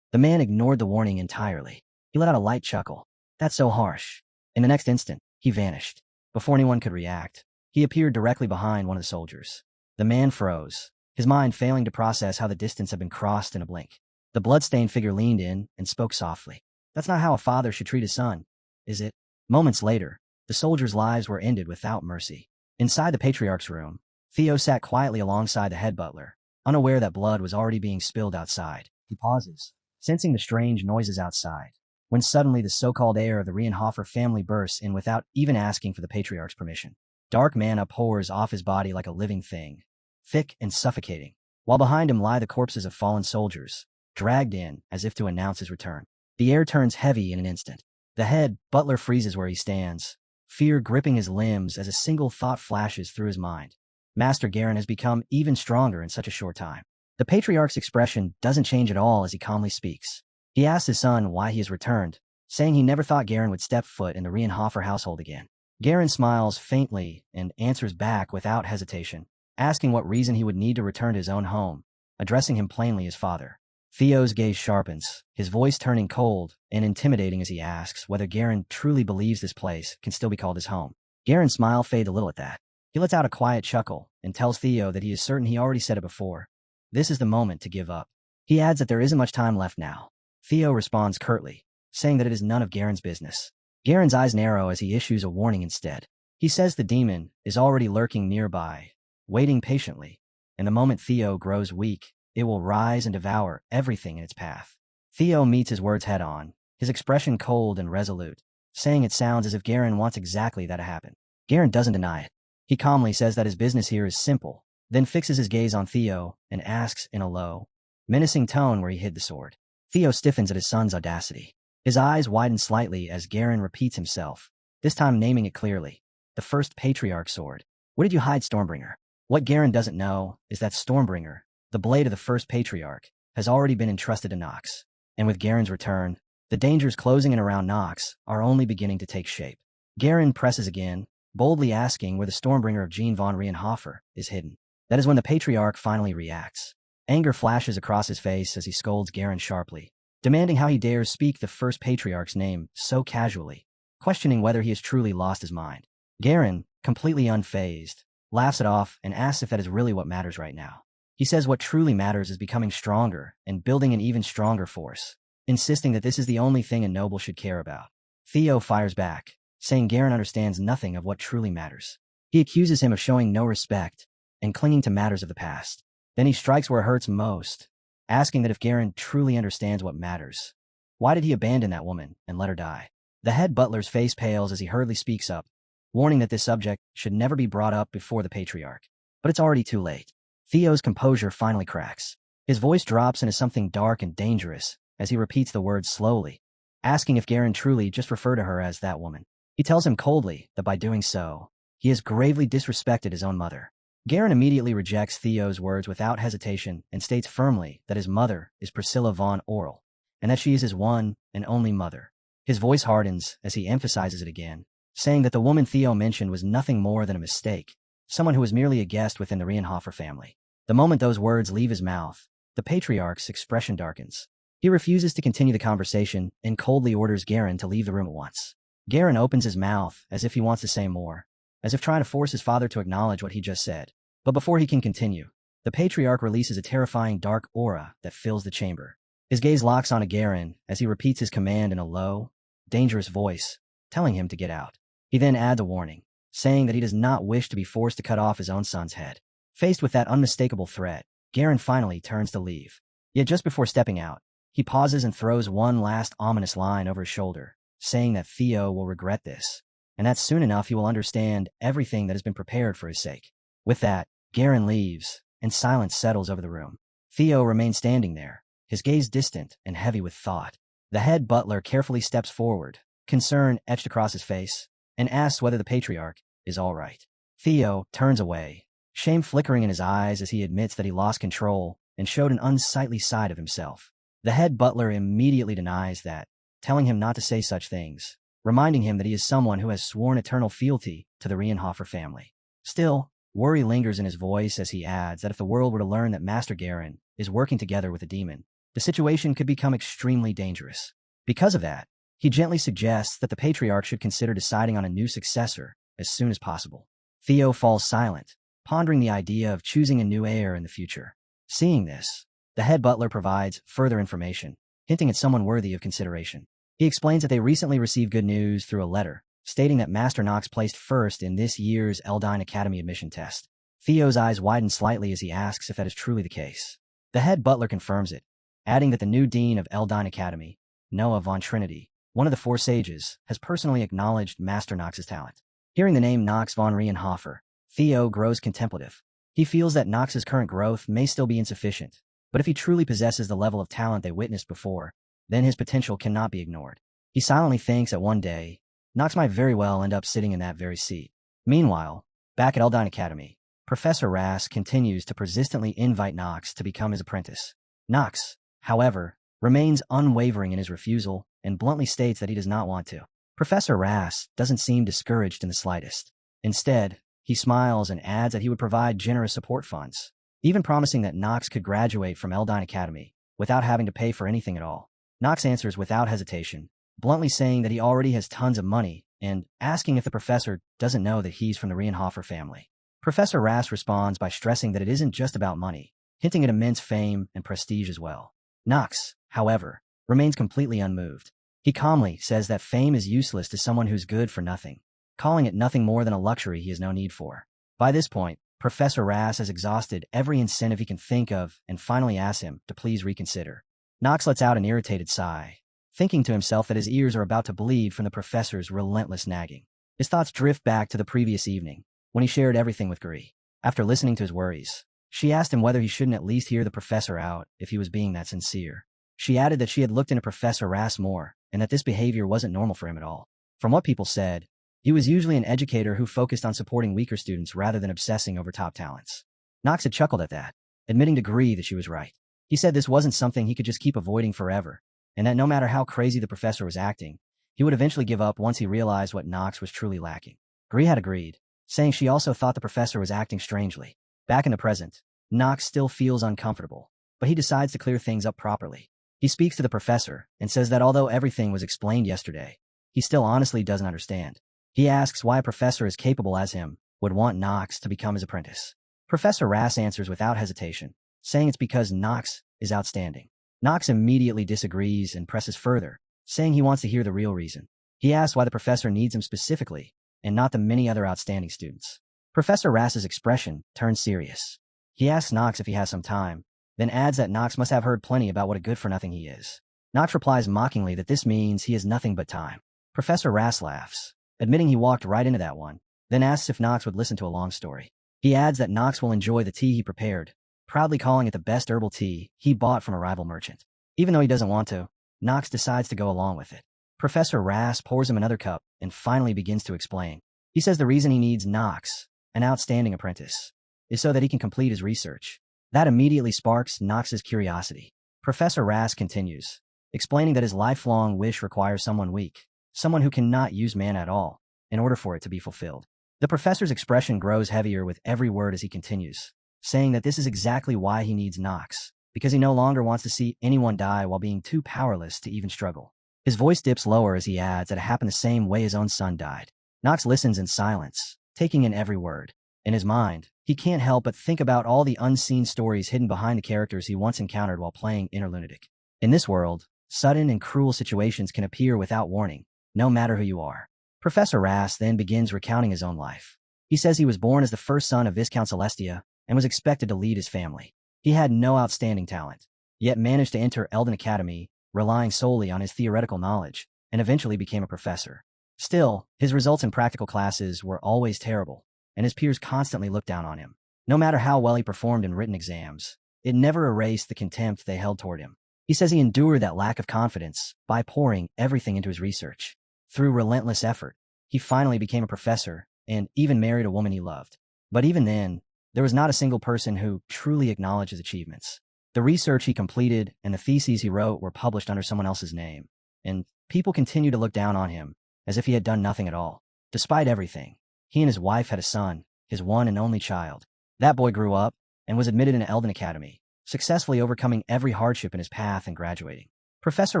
The man ignored the warning entirely. He let out a light chuckle. That's so harsh. In the next instant, he vanished. Before anyone could react, he appeared directly behind one of the soldiers. The man froze, his mind failing to process how the distance had been crossed in a blink. The blood-stained figure leaned in and spoke softly. That's not how a father should treat his son, is it? Moments later, the soldiers' lives were ended without mercy. Inside the Patriarch's room, Theo sat quietly alongside the head butler, unaware that blood was already being spilled outside. He pauses, sensing the strange noises outside, when suddenly the so-called heir of the Rienhofer family bursts in without even asking for the Patriarch's permission. Dark mana pours off his body like a living thing, thick and suffocating, while behind him lie the corpses of fallen soldiers, dragged in as if to announce his return. The air turns heavy in an instant. The head butler freezes where he stands, fear gripping his limbs as a single thought flashes through his mind. Master Garen has become even stronger in such a short time. The patriarch's expression doesn't change at all as he calmly speaks. He asks his son why he has returned, saying he never thought Garen would step foot in the Reinhofer household again. Garen smiles faintly and answers back without hesitation, asking what reason he would need to return to his own home, addressing him plainly as father. Theo's gaze sharpens, his voice turning cold and intimidating as he asks whether Garen truly believes this place can still be called his home. Garen's smile fades a little at that. He lets out a quiet chuckle and tells Theo that he is certain he already said it before. This is the moment to give up. He adds that there isn't much time left now. Theo responds curtly, saying that it is none of Garen's business. Garen's eyes narrow as he issues a warning instead. He says the demon is already lurking nearby, waiting patiently, and the moment Theo grows weak, it will rise and devour everything in its path. Theo meets his words head-on, his expression cold and resolute, saying it sounds as if Garen wants exactly that to happen. Garen doesn't deny it. He calmly says that his business here is simple, then fixes his gaze on Theo and asks in a low, menacing tone where he hid the sword. Theo stiffens at his son's audacity. His eyes widen slightly as Garen repeats himself, this time naming it clearly. The first patriarch sword. Where did you hide Stormbringer? What Garen doesn't know is that Stormbringer, the blade of the first patriarch, has already been entrusted to Nox. And with Garen's return, the dangers closing in around Nox are only beginning to take shape. Garen presses again, boldly asking where the Stormbringer of Jean von Rienhofer is hidden. That is when the patriarch finally reacts. Anger flashes across his face as he scolds Garen sharply, demanding how he dares speak the first patriarch's name so casually, questioning whether he has truly lost his mind. Garen, completely unfazed, laughs it off and asks if that is really what matters right now. He says what truly matters is becoming stronger and building an even stronger force, insisting that this is the only thing a noble should care about. Theo fires back, saying Garen understands nothing of what truly matters. He accuses him of showing no respect and clinging to matters of the past. Then he strikes where it hurts most, asking that if Garen truly understands what matters, why did he abandon that woman and let her die? The head butler's face pales as he hurriedly speaks up, warning that this subject should never be brought up before the patriarch. But it's already too late. Theo's composure finally cracks. His voice drops into something dark and dangerous as he repeats the words slowly, asking if Garen truly just referred to her as that woman. He tells him coldly that by doing so, he has gravely disrespected his own mother. Garen immediately rejects Theo's words without hesitation and states firmly that his mother is Priscilla von Orel, and that she is his one and only mother. His voice hardens as he emphasizes it again, saying that the woman Theo mentioned was nothing more than a mistake, someone who was merely a guest within the Rienhofer family. The moment those words leave his mouth, the patriarch's expression darkens. He refuses to continue the conversation and coldly orders Garen to leave the room at once. Garen opens his mouth as if he wants to say more, as if trying to force his father to acknowledge what he just said. But before he can continue, the patriarch releases a terrifying dark aura that fills the chamber. His gaze locks onto Garen as he repeats his command in a low, dangerous voice, telling him to get out. He then adds a warning, saying that he does not wish to be forced to cut off his own son's head. Faced with that unmistakable threat, Garen finally turns to leave. Yet just before stepping out, he pauses and throws one last ominous line over his shoulder, saying that Theo will regret this, and that soon enough he will understand everything that has been prepared for his sake. With that, Garen leaves, and silence settles over the room. Theo remains standing there, his gaze distant and heavy with thought. The head butler carefully steps forward, concern etched across his face, and asks whether the patriarch is all right. Theo turns away, shame flickering in his eyes as he admits that he lost control and showed an unsightly side of himself. The head butler immediately denies that, telling him not to say such things, reminding him that he is someone who has sworn eternal fealty to the Rienhofer family. Still, worry lingers in his voice as he adds that if the world were to learn that Master Garen is working together with a demon, the situation could become extremely dangerous. Because of that, he gently suggests that the patriarch should consider deciding on a new successor as soon as possible. Theo falls silent, pondering the idea of choosing a new heir in the future. Seeing this, the head butler provides further information, hinting at someone worthy of consideration. He explains that they recently received good news through a letter, stating that Master Nox placed first in this year's Eldine Academy admission test. Theo's eyes widen slightly as he asks if that is truly the case. The head butler confirms it, adding that the new dean of Eldine Academy, Noah von Trinity, one of the four sages, has personally acknowledged Master Nox's talent. Hearing the name Nox von Rienhofer, Theo grows contemplative. He feels that Nox's current growth may still be insufficient, but if he truly possesses the level of talent they witnessed before, then his potential cannot be ignored. He silently thinks that one day, Nox might very well end up sitting in that very seat. Meanwhile, back at Eldine Academy, Professor Rass continues to persistently invite Knox to become his apprentice. Knox, however, remains unwavering in his refusal and bluntly states that he does not want to. Professor Rass doesn't seem discouraged in the slightest. Instead, he smiles and adds that he would provide generous support funds, even promising that Knox could graduate from Eldine Academy without having to pay for anything at all. Knox answers without hesitation, bluntly saying that he already has tons of money and asking if the professor doesn't know that he's from the Reinhofer family. Professor Rass responds by stressing that it isn't just about money, hinting at immense fame and prestige as well. Knox, however, remains completely unmoved. He calmly says that fame is useless to someone who's good for nothing, calling it nothing more than a luxury he has no need for. By this point, Professor Rass has exhausted every incentive he can think of and finally asks him to please reconsider. Knox lets out an irritated sigh, thinking to himself that his ears are about to bleed from the professor's relentless nagging. His thoughts drift back to the previous evening, when he shared everything with Guri. After listening to his worries, she asked him whether he shouldn't at least hear the professor out if he was being that sincere. She added that she had looked into Professor Rass more, and that this behavior wasn't normal for him at all. From what people said, he was usually an educator who focused on supporting weaker students rather than obsessing over top talents. Knox had chuckled at that, admitting to Guri that she was right. He said this wasn't something he could just keep avoiding forever, and that no matter how crazy the professor was acting, he would eventually give up once he realized what Knox was truly lacking. Guri had agreed, saying she also thought the professor was acting strangely. Back in the present, Knox still feels uncomfortable, but he decides to clear things up properly. He speaks to the professor and says that although everything was explained yesterday, he still honestly doesn't understand. He asks why a professor as capable as him would want Knox to become his apprentice. Professor Rass answers without hesitation, saying it's because Knox is outstanding. Knox immediately disagrees and presses further, saying he wants to hear the real reason. He asks why the professor needs him specifically, and not the many other outstanding students. Professor Rass's expression turns serious. He asks Knox if he has some time, then adds that Knox must have heard plenty about what a good-for-nothing he is. Knox replies mockingly that this means he has nothing but time. Professor Rass laughs, admitting he walked right into that one, then asks if Knox would listen to a long story. He adds that Knox will enjoy the tea he prepared, proudly calling it the best herbal tea he bought from a rival merchant. Even though he doesn't want to, Knox decides to go along with it. Professor Rass pours him another cup and finally begins to explain. He says the reason he needs Knox, an outstanding apprentice, is so that he can complete his research. That immediately sparks Knox's curiosity. Professor Rass continues, explaining that his lifelong wish requires someone weak, someone who cannot use mana at all, in order for it to be fulfilled. The professor's expression grows heavier with every word as he continues, saying that this is exactly why he needs Knox, because he no longer wants to see anyone die while being too powerless to even struggle. His voice dips lower as he adds that it happened the same way his own son died. Knox listens in silence, taking in every word. In his mind, he can't help but think about all the unseen stories hidden behind the characters he once encountered while playing Inner Lunatic. In this world, sudden and cruel situations can appear without warning, no matter who you are. Professor Rass then begins recounting his own life. He says he was born as the first son of Viscount Celestia and was expected to lead his family. He had no outstanding talent, yet managed to enter Eldin Academy, relying solely on his theoretical knowledge, and eventually became a professor. Still, his results in practical classes were always terrible, and his peers constantly looked down on him. No matter how well he performed in written exams, it never erased the contempt they held toward him. He says he endured that lack of confidence by pouring everything into his research. Through relentless effort, he finally became a professor and even married a woman he loved. But even then, there was not a single person who truly acknowledged his achievements. The research he completed and the theses he wrote were published under someone else's name, and people continued to look down on him as if he had done nothing at all. Despite everything, he and his wife had a son, his one and only child. That boy grew up and was admitted into Eldin Academy, successfully overcoming every hardship in his path and graduating. Professor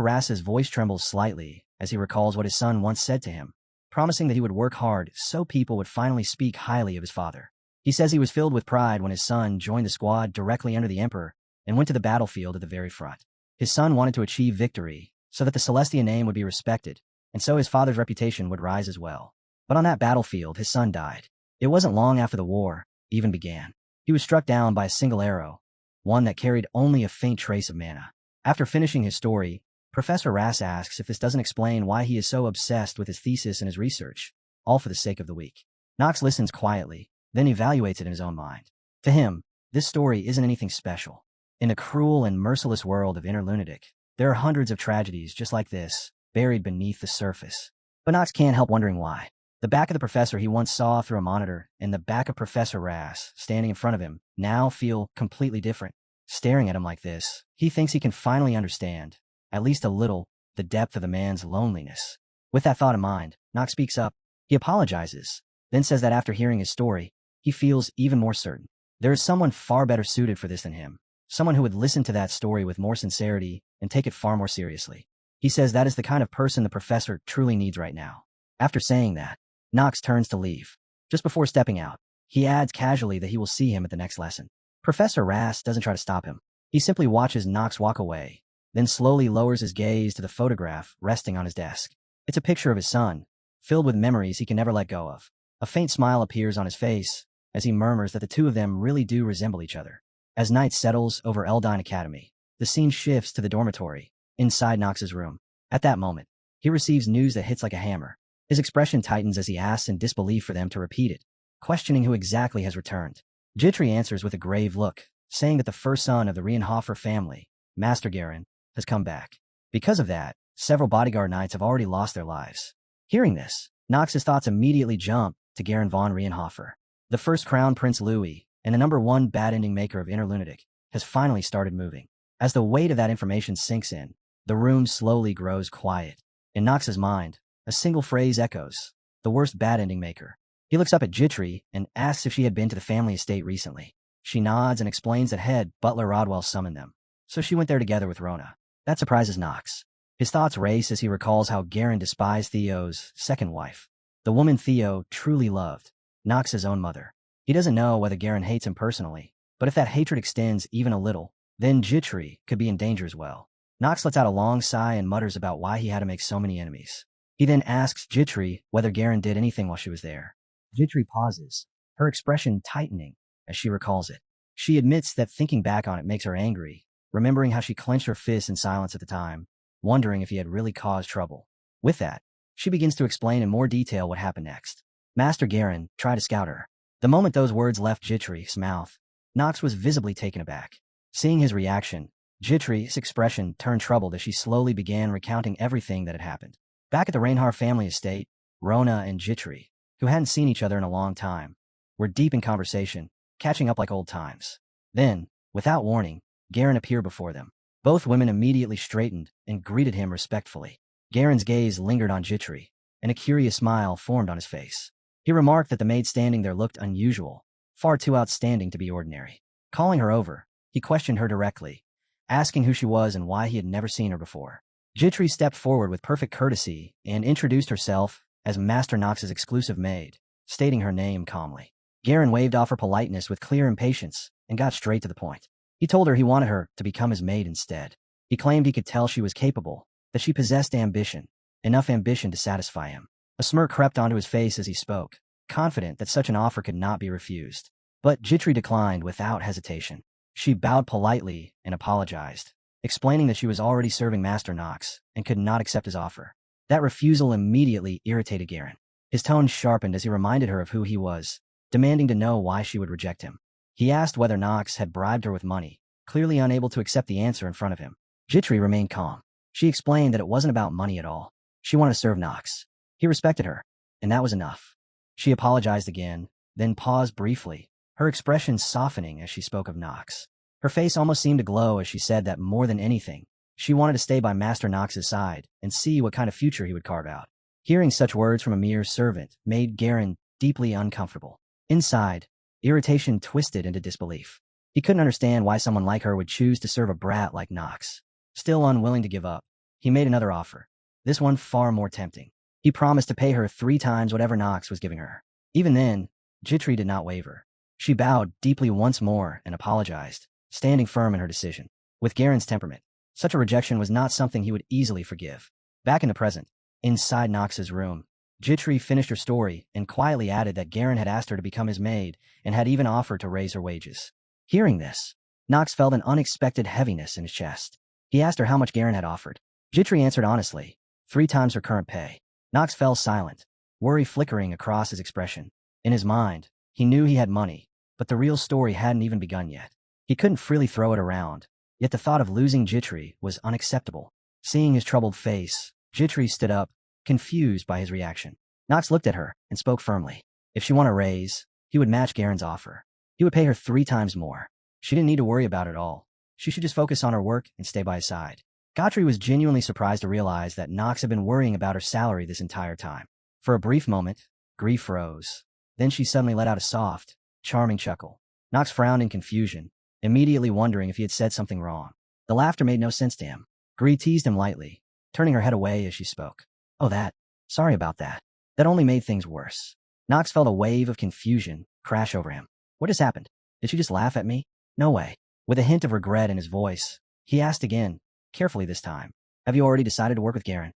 Rass's voice trembles slightly as he recalls what his son once said to him, promising that he would work hard so people would finally speak highly of his father. He says he was filled with pride when his son joined the squad directly under the Emperor and went to the battlefield at the very front. His son wanted to achieve victory so that the Celestia name would be respected, and so his father's reputation would rise as well. But on that battlefield, his son died. It wasn't long after the war even began. He was struck down by a single arrow, one that carried only a faint trace of mana. After finishing his story, Professor Rass asks if this doesn't explain why he is so obsessed with his thesis and his research, all for the sake of the weak. Knox listens quietly, then evaluates it in his own mind. To him, this story isn't anything special. In the cruel and merciless world of Inner Lunatic, there are hundreds of tragedies just like this, buried beneath the surface. But Knox can't help wondering why. The back of the professor he once saw through a monitor and the back of Professor Rass, standing in front of him, now feel completely different. Staring at him like this, he thinks he can finally understand, at least a little, the depth of the man's loneliness. With that thought in mind, Nox speaks up. He apologizes, then says that after hearing his story, he feels even more certain. There is someone far better suited for this than him. Someone who would listen to that story with more sincerity and take it far more seriously. He says that is the kind of person the professor truly needs right now. After saying that, Nox turns to leave. Just before stepping out, he adds casually that he will see him at the next lesson. Professor Rass doesn't try to stop him. He simply watches Nox walk away, then slowly lowers his gaze to the photograph resting on his desk. It's a picture of his son, filled with memories he can never let go of. A faint smile appears on his face as he murmurs that the two of them really do resemble each other. As night settles over Eldine Academy, the scene shifts to the dormitory, inside Nox's room. At that moment, he receives news that hits like a hammer. His expression tightens as he asks in disbelief for them to repeat it, questioning who exactly has returned. Jitri answers with a grave look, saying that the first son of the Reinhofer family, Master Garen, has come back. Because of that, several bodyguard knights have already lost their lives. Hearing this, Nox's thoughts immediately jump to Garen von Reinhofer. The first Crown Prince Louis, and the #1 bad-ending maker of Inner Lunatic, has finally started moving. As the weight of that information sinks in, the room slowly grows quiet. In Nox's mind, a single phrase echoes, the worst bad-ending maker. He looks up at Jitri and asks if she had been to the family estate recently. She nods and explains that head Butler Rodwell summoned them, so she went there together with Rona. That surprises Nox. His thoughts race as he recalls how Garen despised Theo's second wife, the woman Theo truly loved, Nox's own mother. He doesn't know whether Garen hates him personally, but if that hatred extends even a little, then Jitri could be in danger as well. Nox lets out a long sigh and mutters about why he had to make so many enemies. He then asks Jitri whether Garen did anything while she was there. Jitri pauses, her expression tightening as she recalls it. She admits that thinking back on it makes her angry, remembering how she clenched her fists in silence at the time, wondering if he had really caused trouble. With that, she begins to explain in more detail what happened next. Master Garen tried to scout her. The moment those words left Jitri's mouth, Nox was visibly taken aback. Seeing his reaction, Jitri's expression turned troubled as she slowly began recounting everything that had happened. Back at the Reinhardt family estate, Rona and Jitri, who hadn't seen each other in a long time, were deep in conversation, catching up like old times. Then, without warning, Garen appeared before them. Both women immediately straightened and greeted him respectfully. Garen's gaze lingered on Jitri, and a curious smile formed on his face. He remarked that the maid standing there looked unusual, far too outstanding to be ordinary. Calling her over, he questioned her directly, asking who she was and why he had never seen her before. Jitri stepped forward with perfect courtesy and introduced herself as Master Nox's exclusive maid, stating her name calmly. Garen waved off her politeness with clear impatience and got straight to the point. He told her he wanted her to become his maid instead. He claimed he could tell she was capable, that she possessed ambition, enough ambition to satisfy him. A smirk crept onto his face as he spoke, confident that such an offer could not be refused. But Jitri declined without hesitation. She bowed politely and apologized, explaining that she was already serving Master Nox and could not accept his offer. That refusal immediately irritated Garen. His tone sharpened as he reminded her of who he was, demanding to know why she would reject him. He asked whether Nox had bribed her with money, clearly unable to accept the answer in front of him. Jitri remained calm. She explained that it wasn't about money at all. She wanted to serve Nox. He respected her, and that was enough. She apologized again, then paused briefly, her expression softening as she spoke of Nox. Her face almost seemed to glow as she said that more than anything, she wanted to stay by Master Nox's side and see what kind of future he would carve out. Hearing such words from a mere servant made Garen deeply uncomfortable. Inside, irritation twisted into disbelief. He couldn't understand why someone like her would choose to serve a brat like Nox. Still unwilling to give up, he made another offer, this one far more tempting. He promised to pay her 3 times whatever Nox was giving her. Even then, Jitri did not waver. She bowed deeply once more and apologized, standing firm in her decision. With Garen's temperament, such a rejection was not something he would easily forgive. Back in the present, inside Nox's room, Jitri finished her story and quietly added that Garen had asked her to become his maid and had even offered to raise her wages. Hearing this, Nox felt an unexpected heaviness in his chest. He asked her how much Garen had offered. Jitri answered honestly, 3 times her current pay. Nox fell silent, worry flickering across his expression. In his mind, he knew he had money, but the real story hadn't even begun yet. He couldn't freely throw it around, yet the thought of losing Jitri was unacceptable. Seeing his troubled face, Jitri stood up, confused by his reaction. Knox looked at her and spoke firmly. If she wanted a raise, he would match Garen's offer. He would pay her 3 times more. She didn't need to worry about it all. She should just focus on her work and stay by his side. Godfrey was genuinely surprised to realize that Knox had been worrying about her salary this entire time. For a brief moment, Gree froze. Then she suddenly let out a soft, charming chuckle. Knox frowned in confusion, immediately wondering if he had said something wrong. The laughter made no sense to him. Gree teased him lightly, turning her head away as she spoke. Oh, that. Sorry about that. That only made things worse. Knox felt a wave of confusion crash over him. What has happened? Did she just laugh at me? No way. With a hint of regret in his voice, he asked again, carefully this time. Have you already decided to work with Garen?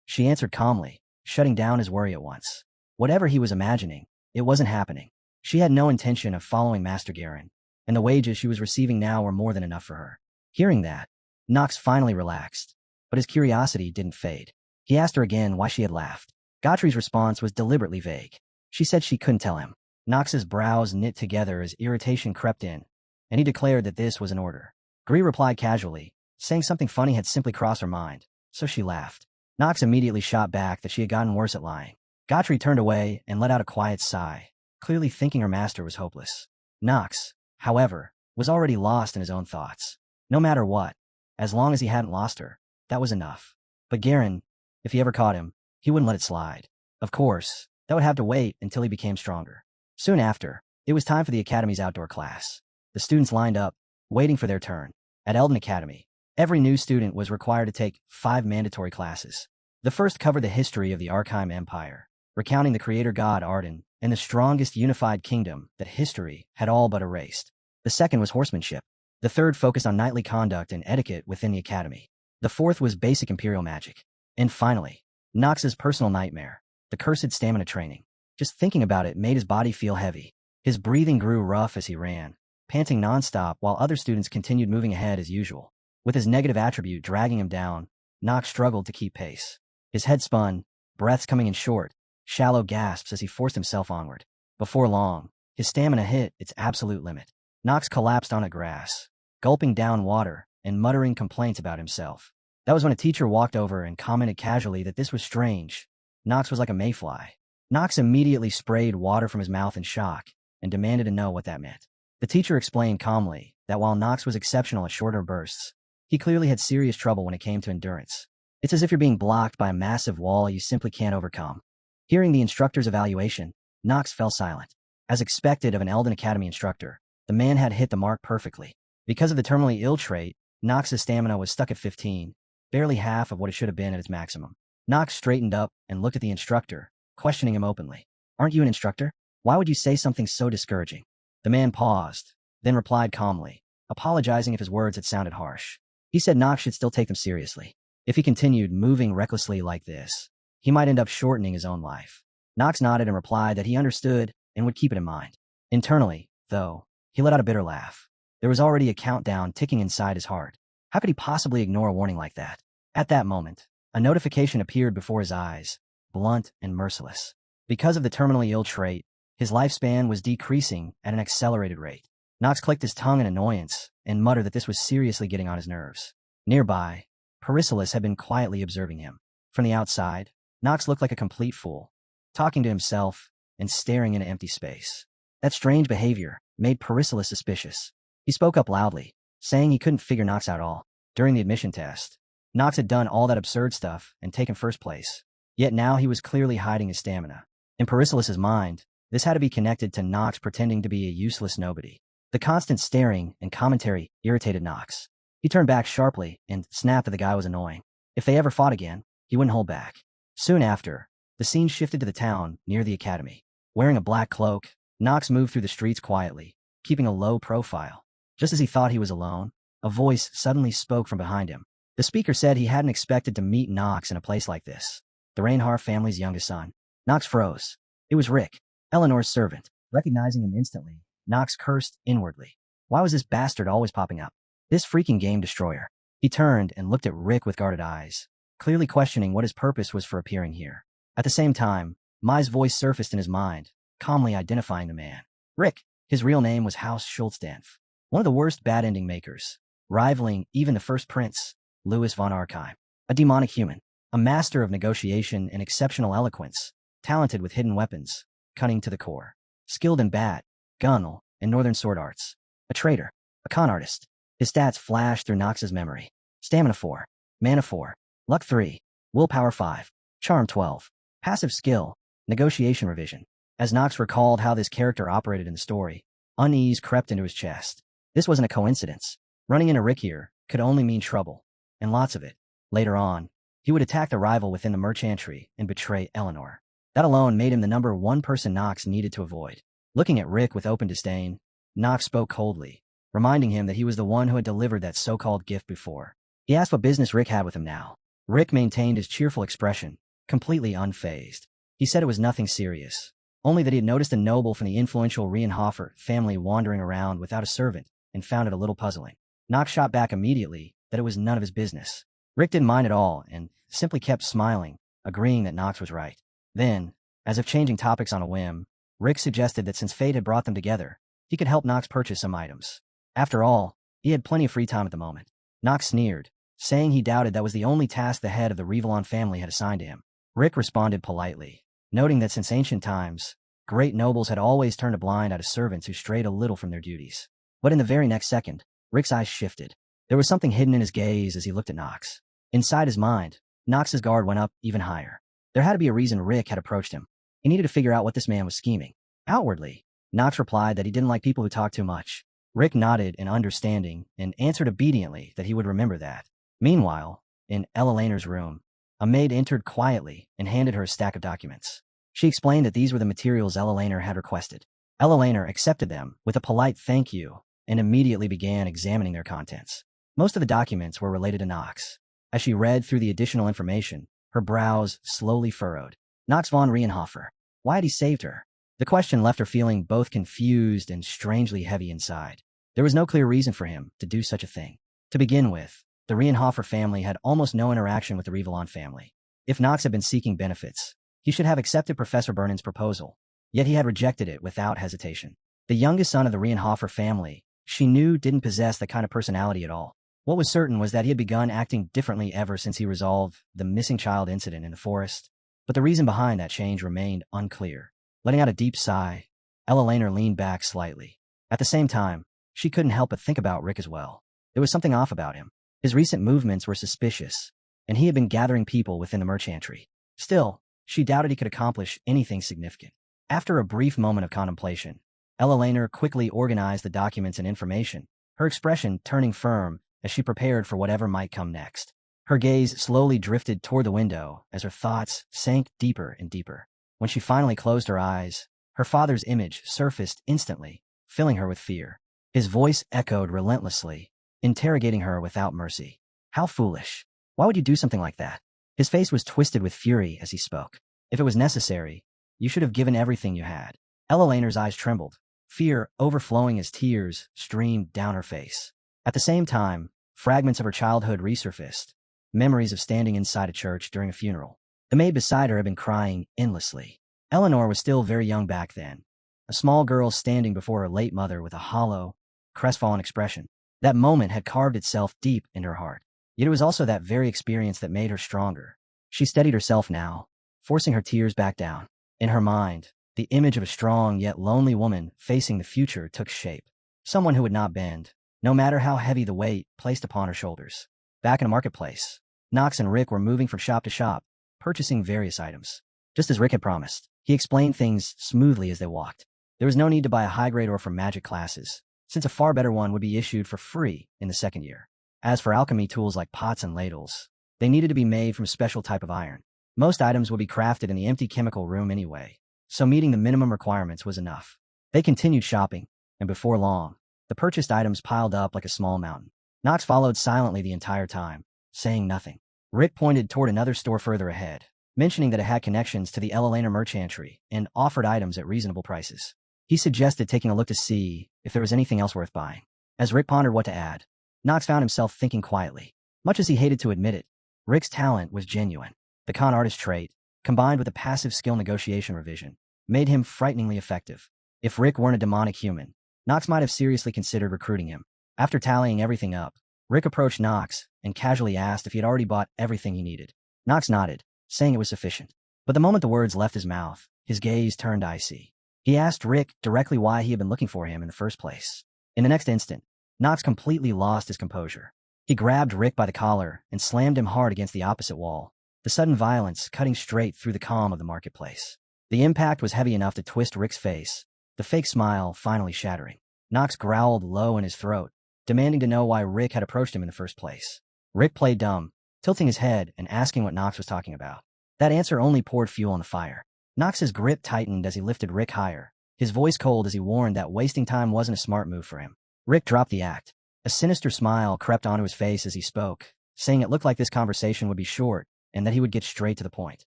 She answered calmly, shutting down his worry at once. Whatever he was imagining, it wasn't happening. She had no intention of following Master Garen, and the wages she was receiving now were more than enough for her. Hearing that, Knox finally relaxed, but his curiosity didn't fade. He asked her again why she had laughed. Godfrey's response was deliberately vague. She said she couldn't tell him. Knox's brows knit together as irritation crept in, and he declared that this was an order. Gree replied casually, saying something funny had simply crossed her mind, so she laughed. Knox immediately shot back that she had gotten worse at lying. Godfrey turned away and let out a quiet sigh, clearly thinking her master was hopeless. Knox, however, was already lost in his own thoughts. No matter what, as long as he hadn't lost her, that was enough. But Garen, if he ever caught him, he wouldn't let it slide. Of course, that would have to wait until he became stronger. Soon after, it was time for the Academy's outdoor class. The students lined up, waiting for their turn. At Eldon Academy, every new student was required to take 5 mandatory classes. The first covered the history of the Archeim Empire, recounting the creator god Arden and the strongest unified kingdom that history had all but erased. The second was horsemanship. The third focused on knightly conduct and etiquette within the academy. The fourth was basic imperial magic. And finally, Knox's personal nightmare, the cursed stamina training. Just thinking about it made his body feel heavy. His breathing grew rough as he ran, panting nonstop while other students continued moving ahead as usual. With his negative attribute dragging him down, Knox struggled to keep pace. His head spun, breaths coming in short, shallow gasps as he forced himself onward. Before long, his stamina hit its absolute limit. Knox collapsed on the grass, gulping down water and muttering complaints about himself. That was when a teacher walked over and commented casually that this was strange. Knox was like a mayfly. Knox immediately sprayed water from his mouth in shock and demanded to know what that meant. The teacher explained calmly that while Knox was exceptional at shorter bursts, he clearly had serious trouble when it came to endurance. It's as if you're being blocked by a massive wall you simply can't overcome. Hearing the instructor's evaluation, Knox fell silent. As expected of an Eldon Academy instructor, the man had hit the mark perfectly. Because of the terminally ill trait, Knox's stamina was stuck at 15, barely half of what it should have been at its maximum. Knox straightened up and looked at the instructor, questioning him openly. Aren't you an instructor? Why would you say something so discouraging? The man paused, then replied calmly, apologizing if his words had sounded harsh. He said Knox should still take them seriously. If he continued moving recklessly like this, he might end up shortening his own life. Knox nodded and replied that he understood and would keep it in mind. Internally, though, he let out a bitter laugh. There was already a countdown ticking inside his heart. How could he possibly ignore a warning like that? At that moment, a notification appeared before his eyes, blunt and merciless. Because of the terminally ill trait, his lifespan was decreasing at an accelerated rate. Knox clicked his tongue in annoyance and muttered that this was seriously getting on his nerves. Nearby, Perisilis had been quietly observing him. From the outside, Knox looked like a complete fool, talking to himself and staring into empty space. That strange behavior made Perisilis suspicious. He spoke up loudly, saying he couldn't figure Knox out at all. During the admission test, Knox had done all that absurd stuff and taken first place. Yet now he was clearly hiding his stamina. In Perisilis' mind, this had to be connected to Knox pretending to be a useless nobody. The constant staring and commentary irritated Knox. He turned back sharply and snapped that the guy was annoying. If they ever fought again, he wouldn't hold back. Soon after, the scene shifted to the town near the academy. Wearing a black cloak, Knox moved through the streets quietly, keeping a low profile. Just as he thought he was alone, a voice suddenly spoke from behind him. The speaker said he hadn't expected to meet Knox in a place like this. The Reinhardt family's youngest son. Knox froze. It was Rick, Eleanor's servant. Recognizing him instantly, Knox cursed inwardly. Why was this bastard always popping up? This freaking game destroyer. He turned and looked at Rick with guarded eyes, clearly questioning what his purpose was for appearing here. At the same time, Mai's voice surfaced in his mind, calmly identifying the man. Rick. His real name was House Schultzdampf, one of the worst bad ending makers, rivaling even the first prince, Louis von Archeim. A demonic human, a master of negotiation and exceptional eloquence, talented with hidden weapons, cunning to the core, skilled in bat, gun, and northern sword arts. A traitor, a con artist. His stats flashed through Nox's memory. Stamina 4, mana 4, luck 3, willpower 5, charm 12, passive skill, negotiation revision. As Nox recalled how this character operated in the story, unease crept into his chest. This wasn't a coincidence. Running into Rick here could only mean trouble, and lots of it. Later on, he would attack the rival within the merchantry and betray Eleanor. That alone made him the number one person Nox needed to avoid. Looking at Rick with open disdain, Nox spoke coldly, reminding him that he was the one who had delivered that so-called gift before. He asked what business Rick had with him now. Rick maintained his cheerful expression, completely unfazed. He said it was nothing serious, only that he had noticed a noble from the influential Reinhofer family wandering around without a servant and found it a little puzzling. Nox shot back immediately that it was none of his business. Rick didn't mind at all and simply kept smiling, agreeing that Nox was right. Then, as if changing topics on a whim, Rick suggested that since fate had brought them together, he could help Nox purchase some items. After all, he had plenty of free time at the moment. Nox sneered, saying he doubted that was the only task the head of the Revillon family had assigned to him. Rick responded politely, noting that since ancient times, great nobles had always turned a blind eye to servants who strayed a little from their duties. But in the very next second, Rick's eyes shifted. There was something hidden in his gaze as he looked at Nox. Inside his mind, Nox's guard went up even higher. There had to be a reason Rick had approached him. He needed to figure out what this man was scheming. Outwardly, Nox replied that he didn't like people who talked too much. Rick nodded in understanding and answered obediently that he would remember that. Meanwhile, in Eleanor's room, a maid entered quietly and handed her a stack of documents. She explained that these were the materials Eleanor had requested. Eleanor accepted them with a polite thank you and immediately began examining their contents. Most of the documents were related to Nox. As she read through the additional information, her brows slowly furrowed. Nox von Reinhofer. Why had he saved her? The question left her feeling both confused and strangely heavy inside. There was no clear reason for him to do such a thing. To begin with, the Reinhofer family had almost no interaction with the Revillon family. If Nox had been seeking benefits, he should have accepted Professor Burnham's proposal, yet he had rejected it without hesitation. The youngest son of the Reinhofer family, she knew, didn't possess that kind of personality at all. What was certain was that he had begun acting differently ever since he resolved the missing child incident in the forest, but the reason behind that change remained unclear. Letting out a deep sigh, Eleanor leaned back slightly. At the same time, she couldn't help but think about Rick as well. There was something off about him. His recent movements were suspicious, and he had been gathering people within the merchantry. Still, she doubted he could accomplish anything significant. After a brief moment of contemplation, Eleanor quickly organized the documents and information, her expression turning firm as she prepared for whatever might come next. Her gaze slowly drifted toward the window as her thoughts sank deeper and deeper. When she finally closed her eyes, her father's image surfaced instantly, filling her with fear. His voice echoed relentlessly, interrogating her without mercy. How foolish. Why would you do something like that? His face was twisted with fury as he spoke. If it was necessary, you should have given everything you had. Eleanor's eyes trembled, fear overflowing as tears streamed down her face. At the same time, fragments of her childhood resurfaced, memories of standing inside a church during a funeral. The maid beside her had been crying endlessly. Eleanor was still very young back then, a small girl standing before her late mother with a hollow, crestfallen expression. That moment had carved itself deep in her heart. Yet it was also that very experience that made her stronger. She steadied herself now, forcing her tears back down. In her mind, the image of a strong yet lonely woman facing the future took shape. Someone who would not bend, no matter how heavy the weight placed upon her shoulders. Back in a marketplace, Nox and Rick were moving from shop to shop, purchasing various items. Just as Rick had promised, he explained things smoothly as they walked. There was no need to buy a high-grade ore from magic classes, since a far better one would be issued for free in the second year. As for alchemy tools like pots and ladles, they needed to be made from a special type of iron. Most items would be crafted in the empty chemical room anyway, so meeting the minimum requirements was enough. They continued shopping, and before long, the purchased items piled up like a small mountain. Nox followed silently the entire time, saying nothing. Rick pointed toward another store further ahead, mentioning that it had connections to the Eleanor merchantry and offered items at reasonable prices. He suggested taking a look to see if there was anything else worth buying. As Rick pondered what to add, Nox found himself thinking quietly. Much as he hated to admit it, Rick's talent was genuine. The con artist trait, combined with a passive skill negotiation revision, made him frighteningly effective. If Rick weren't a demonic human, Nox might have seriously considered recruiting him. After tallying everything up, Rick approached Nox and casually asked if he had already bought everything he needed. Nox nodded, saying it was sufficient. But the moment the words left his mouth, his gaze turned icy. He asked Rick directly why he had been looking for him in the first place. In the next instant, Knox completely lost his composure. He grabbed Rick by the collar and slammed him hard against the opposite wall, the sudden violence cutting straight through the calm of the marketplace. The impact was heavy enough to twist Rick's face, the fake smile finally shattering. Knox growled low in his throat, demanding to know why Rick had approached him in the first place. Rick played dumb, tilting his head and asking what Knox was talking about. That answer only poured fuel on the fire. Knox's grip tightened as he lifted Rick higher, his voice cold as he warned that wasting time wasn't a smart move for him. Rick dropped the act. A sinister smile crept onto his face as he spoke, saying it looked like this conversation would be short and that he would get straight to the point.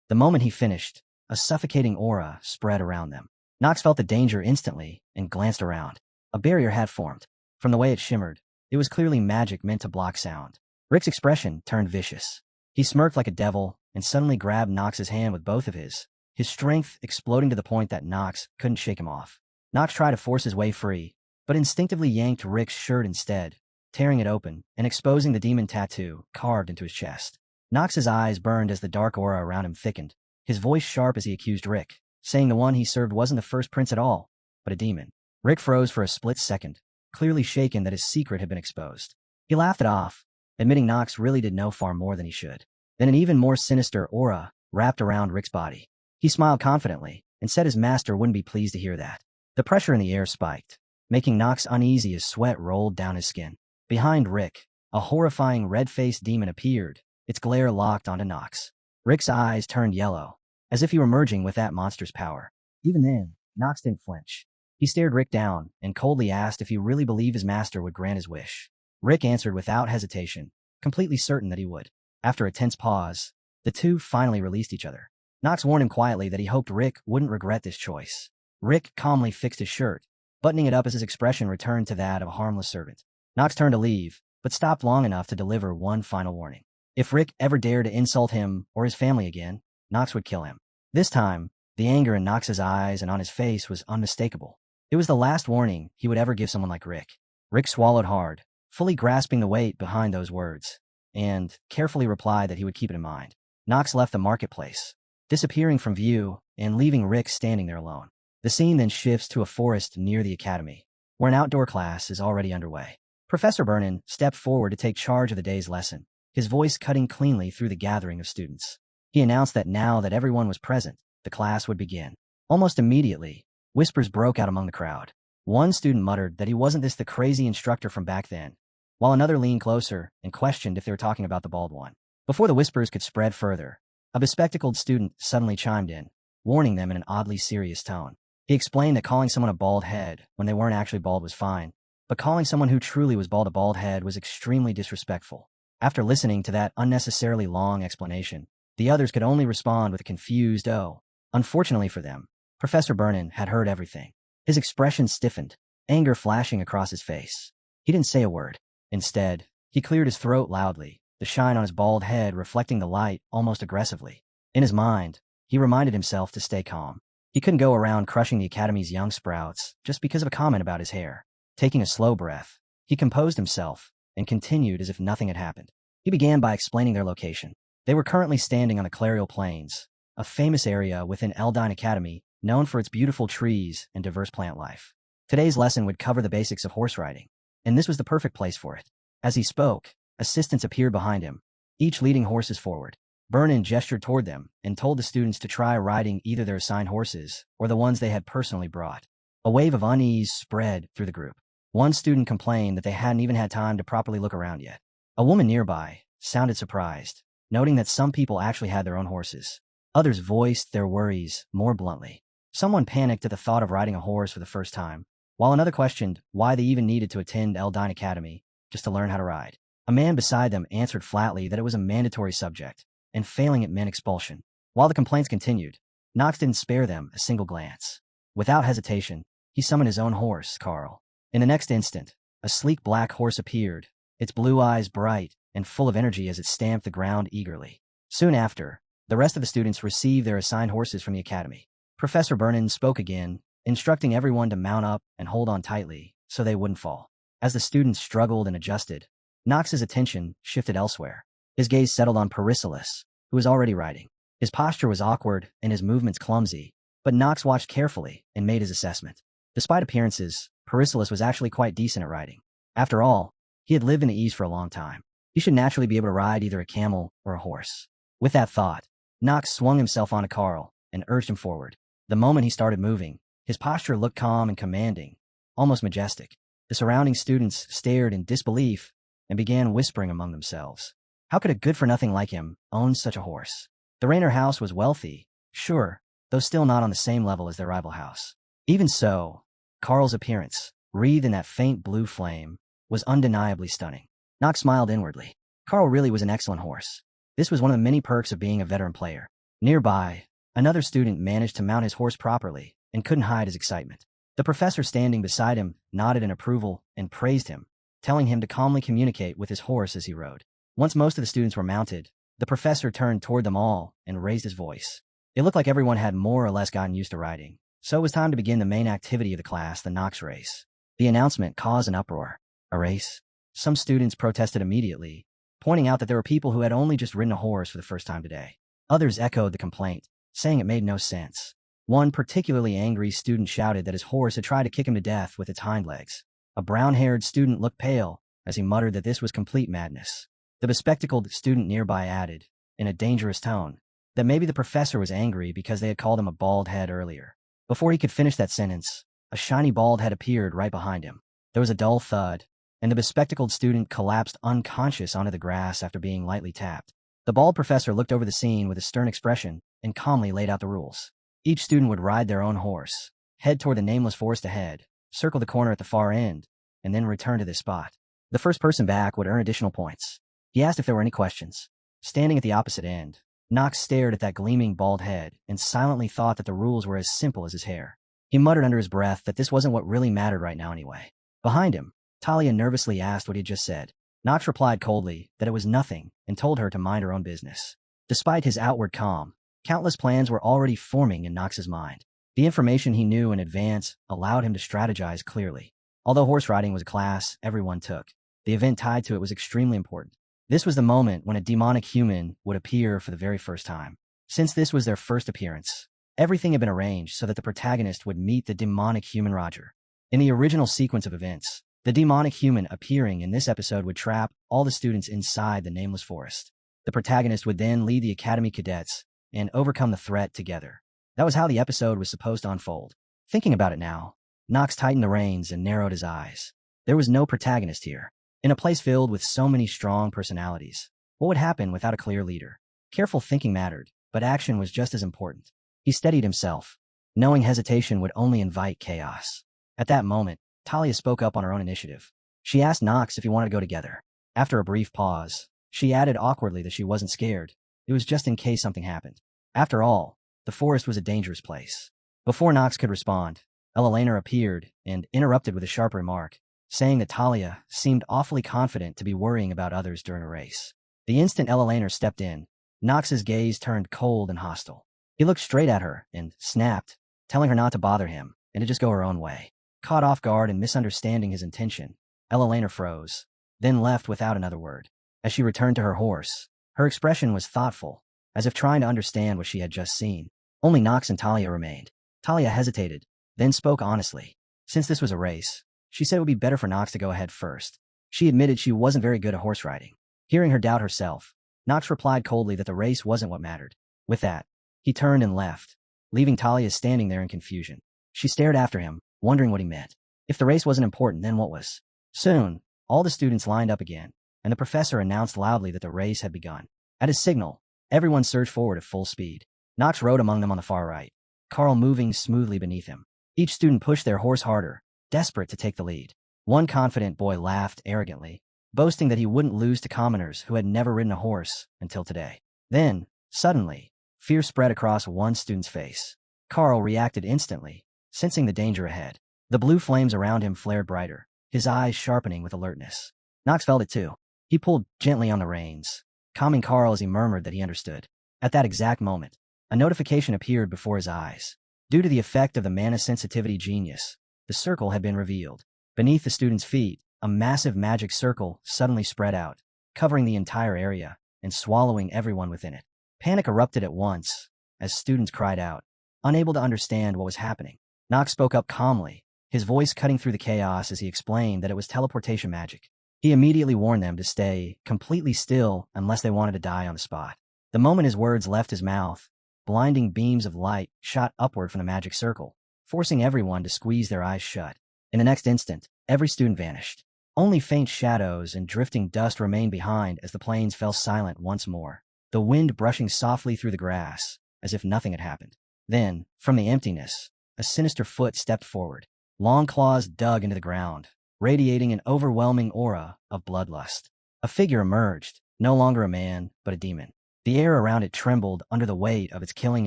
The moment he finished, a suffocating aura spread around them. Knox felt the danger instantly and glanced around. A barrier had formed. From the way it shimmered, it was clearly magic meant to block sound. Rick's expression turned vicious. He smirked like a devil and suddenly grabbed Knox's hand with both of his strength exploding to the point that Knox couldn't shake him off. Knox tried to force his way free, but instinctively yanked Rick's shirt instead, tearing it open and exposing the demon tattoo carved into his chest. Knox's eyes burned as the dark aura around him thickened, his voice sharp as he accused Rick, saying the one he served wasn't the first prince at all, but a demon. Rick froze for a split second, clearly shaken that his secret had been exposed. He laughed it off, admitting Knox really did know far more than he should. Then an even more sinister aura wrapped around Rick's body. He smiled confidently and said his master wouldn't be pleased to hear that. The pressure in the air spiked, making Knox uneasy as sweat rolled down his skin. Behind Rick, a horrifying red-faced demon appeared, its glare locked onto Knox. Rick's eyes turned yellow, as if he were merging with that monster's power. Even then, Knox didn't flinch. He stared Rick down and coldly asked if he really believed his master would grant his wish. Rick answered without hesitation, completely certain that he would. After a tense pause, the two finally released each other. Knox warned him quietly that he hoped Rick wouldn't regret this choice. Rick calmly fixed his shirt, buttoning it up as his expression returned to that of a harmless servant. Knox turned to leave, but stopped long enough to deliver one final warning. If Rick ever dared to insult him or his family again, Knox would kill him. This time, the anger in Knox's eyes and on his face was unmistakable. It was the last warning he would ever give someone like Rick. Rick swallowed hard, fully grasping the weight behind those words, and carefully replied that he would keep it in mind. Knox left the marketplace, disappearing from view and leaving Rick standing there alone. The scene then shifts to a forest near the academy, where an outdoor class is already underway. Professor Vernon stepped forward to take charge of the day's lesson, his voice cutting cleanly through the gathering of students. He announced that now that everyone was present, the class would begin. Almost immediately, whispers broke out among the crowd. One student muttered that he wasn't the crazy instructor from back then, while another leaned closer and questioned if they were talking about the bald one. Before the whispers could spread further, a bespectacled student suddenly chimed in, warning them in an oddly serious tone. He explained that calling someone a bald head when they weren't actually bald was fine, but calling someone who truly was bald a bald head was extremely disrespectful. After listening to that unnecessarily long explanation, the others could only respond with a confused "oh." Unfortunately for them, Professor Vernon had heard everything. His expression stiffened, anger flashing across his face. He didn't say a word. Instead, he cleared his throat loudly, the shine on his bald head reflecting the light almost aggressively. In his mind, he reminded himself to stay calm. He couldn't go around crushing the academy's young sprouts just because of a comment about his hair. Taking a slow breath, he composed himself and continued as if nothing had happened. He began by explaining their location. They were currently standing on the Clarial Plains, a famous area within Eldine Academy known for its beautiful trees and diverse plant life. Today's lesson would cover the basics of horse riding, and this was the perfect place for it. As he spoke, assistants appeared behind him, each leading horses forward. Vernon gestured toward them and told the students to try riding either their assigned horses or the ones they had personally brought. A wave of unease spread through the group. One student complained that they hadn't even had time to properly look around yet. A woman nearby sounded surprised, noting that some people actually had their own horses. Others voiced their worries more bluntly. Someone panicked at the thought of riding a horse for the first time, while another questioned why they even needed to attend Eldine Academy just to learn how to ride. A man beside them answered flatly that it was a mandatory subject, and failing it meant expulsion. While the complaints continued, Knox didn't spare them a single glance. Without hesitation, he summoned his own horse, Carl. In the next instant, a sleek black horse appeared, its blue eyes bright and full of energy as it stamped the ground eagerly. Soon after, the rest of the students received their assigned horses from the academy. Professor Vernon spoke again, instructing everyone to mount up and hold on tightly so they wouldn't fall. As the students struggled and adjusted, Knox's attention shifted elsewhere. His gaze settled on Perisilis, who was already riding. His posture was awkward and his movements clumsy, but Knox watched carefully and made his assessment. Despite appearances, Pericillus was actually quite decent at riding. After all, he had lived in the East for a long time. He should naturally be able to ride either a camel or a horse. With that thought, Knox swung himself onto Carl and urged him forward. The moment he started moving, his posture looked calm and commanding, almost majestic. The surrounding students stared in disbelief and began whispering among themselves. How could a good-for-nothing like him own such a horse? The Rayner house was wealthy, sure, though still not on the same level as their rival house. Even so, Carl's appearance, wreathed in that faint blue flame, was undeniably stunning. Knox smiled inwardly. Carl really was an excellent horse. This was one of the many perks of being a veteran player. Nearby, another student managed to mount his horse properly and couldn't hide his excitement. The professor standing beside him nodded in approval and praised him, telling him to calmly communicate with his horse as he rode. Once most of the students were mounted, the professor turned toward them all and raised his voice. It looked like everyone had more or less gotten used to riding, so it was time to begin the main activity of the class, the Knox race. The announcement caused an uproar. A race? Some students protested immediately, pointing out that there were people who had only just ridden a horse for the first time today. Others echoed the complaint, saying it made no sense. One particularly angry student shouted that his horse had tried to kick him to death with its hind legs. A brown-haired student looked pale as he muttered that this was complete madness. The bespectacled student nearby added, in a dangerous tone, that maybe the professor was angry because they had called him a bald head earlier. Before he could finish that sentence, a shiny bald head appeared right behind him. There was a dull thud, and the bespectacled student collapsed unconscious onto the grass after being lightly tapped. The bald professor looked over the scene with a stern expression and calmly laid out the rules. Each student would ride their own horse, head toward the nameless forest ahead, circle the corner at the far end, and then return to this spot. The first person back would earn additional points. He asked if there were any questions. Standing at the opposite end, Knox stared at that gleaming bald head and silently thought that the rules were as simple as his hair. He muttered under his breath that this wasn't what really mattered right now anyway. Behind him, Talia nervously asked what he had just said. Knox replied coldly that it was nothing and told her to mind her own business. Despite his outward calm, countless plans were already forming in Knox's mind. The information he knew in advance allowed him to strategize clearly. Although horse riding was a class everyone took, the event tied to it was extremely important. This was the moment when a demonic human would appear for the very first time. Since this was their first appearance, everything had been arranged so that the protagonist would meet the demonic human Roger. In the original sequence of events, the demonic human appearing in this episode would trap all the students inside the nameless forest. The protagonist would then lead the academy cadets and overcome the threat together. That was how the episode was supposed to unfold. Thinking about it now, Knox tightened the reins and narrowed his eyes. There was no protagonist here. In a place filled with so many strong personalities, what would happen without a clear leader? Careful thinking mattered, but action was just as important. He steadied himself, knowing hesitation would only invite chaos. At that moment, Talia spoke up on her own initiative. She asked Knox if he wanted to go together. After a brief pause, she added awkwardly that she wasn't scared. It was just in case something happened. After all, the forest was a dangerous place. Before Knox could respond, Ella appeared and interrupted with a sharp remark, saying that Talia seemed awfully confident to be worrying about others during a race. The instant Ella stepped in, Knox's gaze turned cold and hostile. He looked straight at her and snapped, telling her not to bother him and to just go her own way. Caught off guard and misunderstanding his intention, Ella froze, then left without another word. As she returned to her horse, her expression was thoughtful, as if trying to understand what she had just seen. Only Knox and Talia remained. Talia hesitated, then spoke honestly. Since this was a race, she said it would be better for Knox to go ahead first. She admitted she wasn't very good at horse riding. Hearing her doubt herself, Knox replied coldly that the race wasn't what mattered. With that, he turned and left, leaving Talia standing there in confusion. She stared after him, wondering what he meant. If the race wasn't important, then what was? Soon, all the students lined up again, and the professor announced loudly that the race had begun. At his signal, everyone surged forward at full speed. Knox rode among them on the far right, Carl moving smoothly beneath him. Each student pushed their horse harder, desperate to take the lead. One confident boy laughed arrogantly, boasting that he wouldn't lose to commoners who had never ridden a horse until today. Then, suddenly, fear spread across one student's face. Carl reacted instantly, sensing the danger ahead. The blue flames around him flared brighter, his eyes sharpening with alertness. Knox felt it too. He pulled gently on the reins, calming Carl as he murmured that he understood. At that exact moment, a notification appeared before his eyes. Due to the effect of the mana sensitivity genius, the circle had been revealed. Beneath the student's feet, a massive magic circle suddenly spread out, covering the entire area and swallowing everyone within it. Panic erupted at once as students cried out, unable to understand what was happening. Nox spoke up calmly, his voice cutting through the chaos as he explained that it was teleportation magic. He immediately warned them to stay completely still unless they wanted to die on the spot. The moment his words left his mouth, blinding beams of light shot upward from the magic circle, forcing everyone to squeeze their eyes shut. In the next instant, every student vanished. Only faint shadows and drifting dust remained behind as the plains fell silent once more, the wind brushing softly through the grass, as if nothing had happened. Then, from the emptiness, a sinister foot stepped forward. Long claws dug into the ground, radiating an overwhelming aura of bloodlust. A figure emerged, no longer a man, but a demon. The air around it trembled under the weight of its killing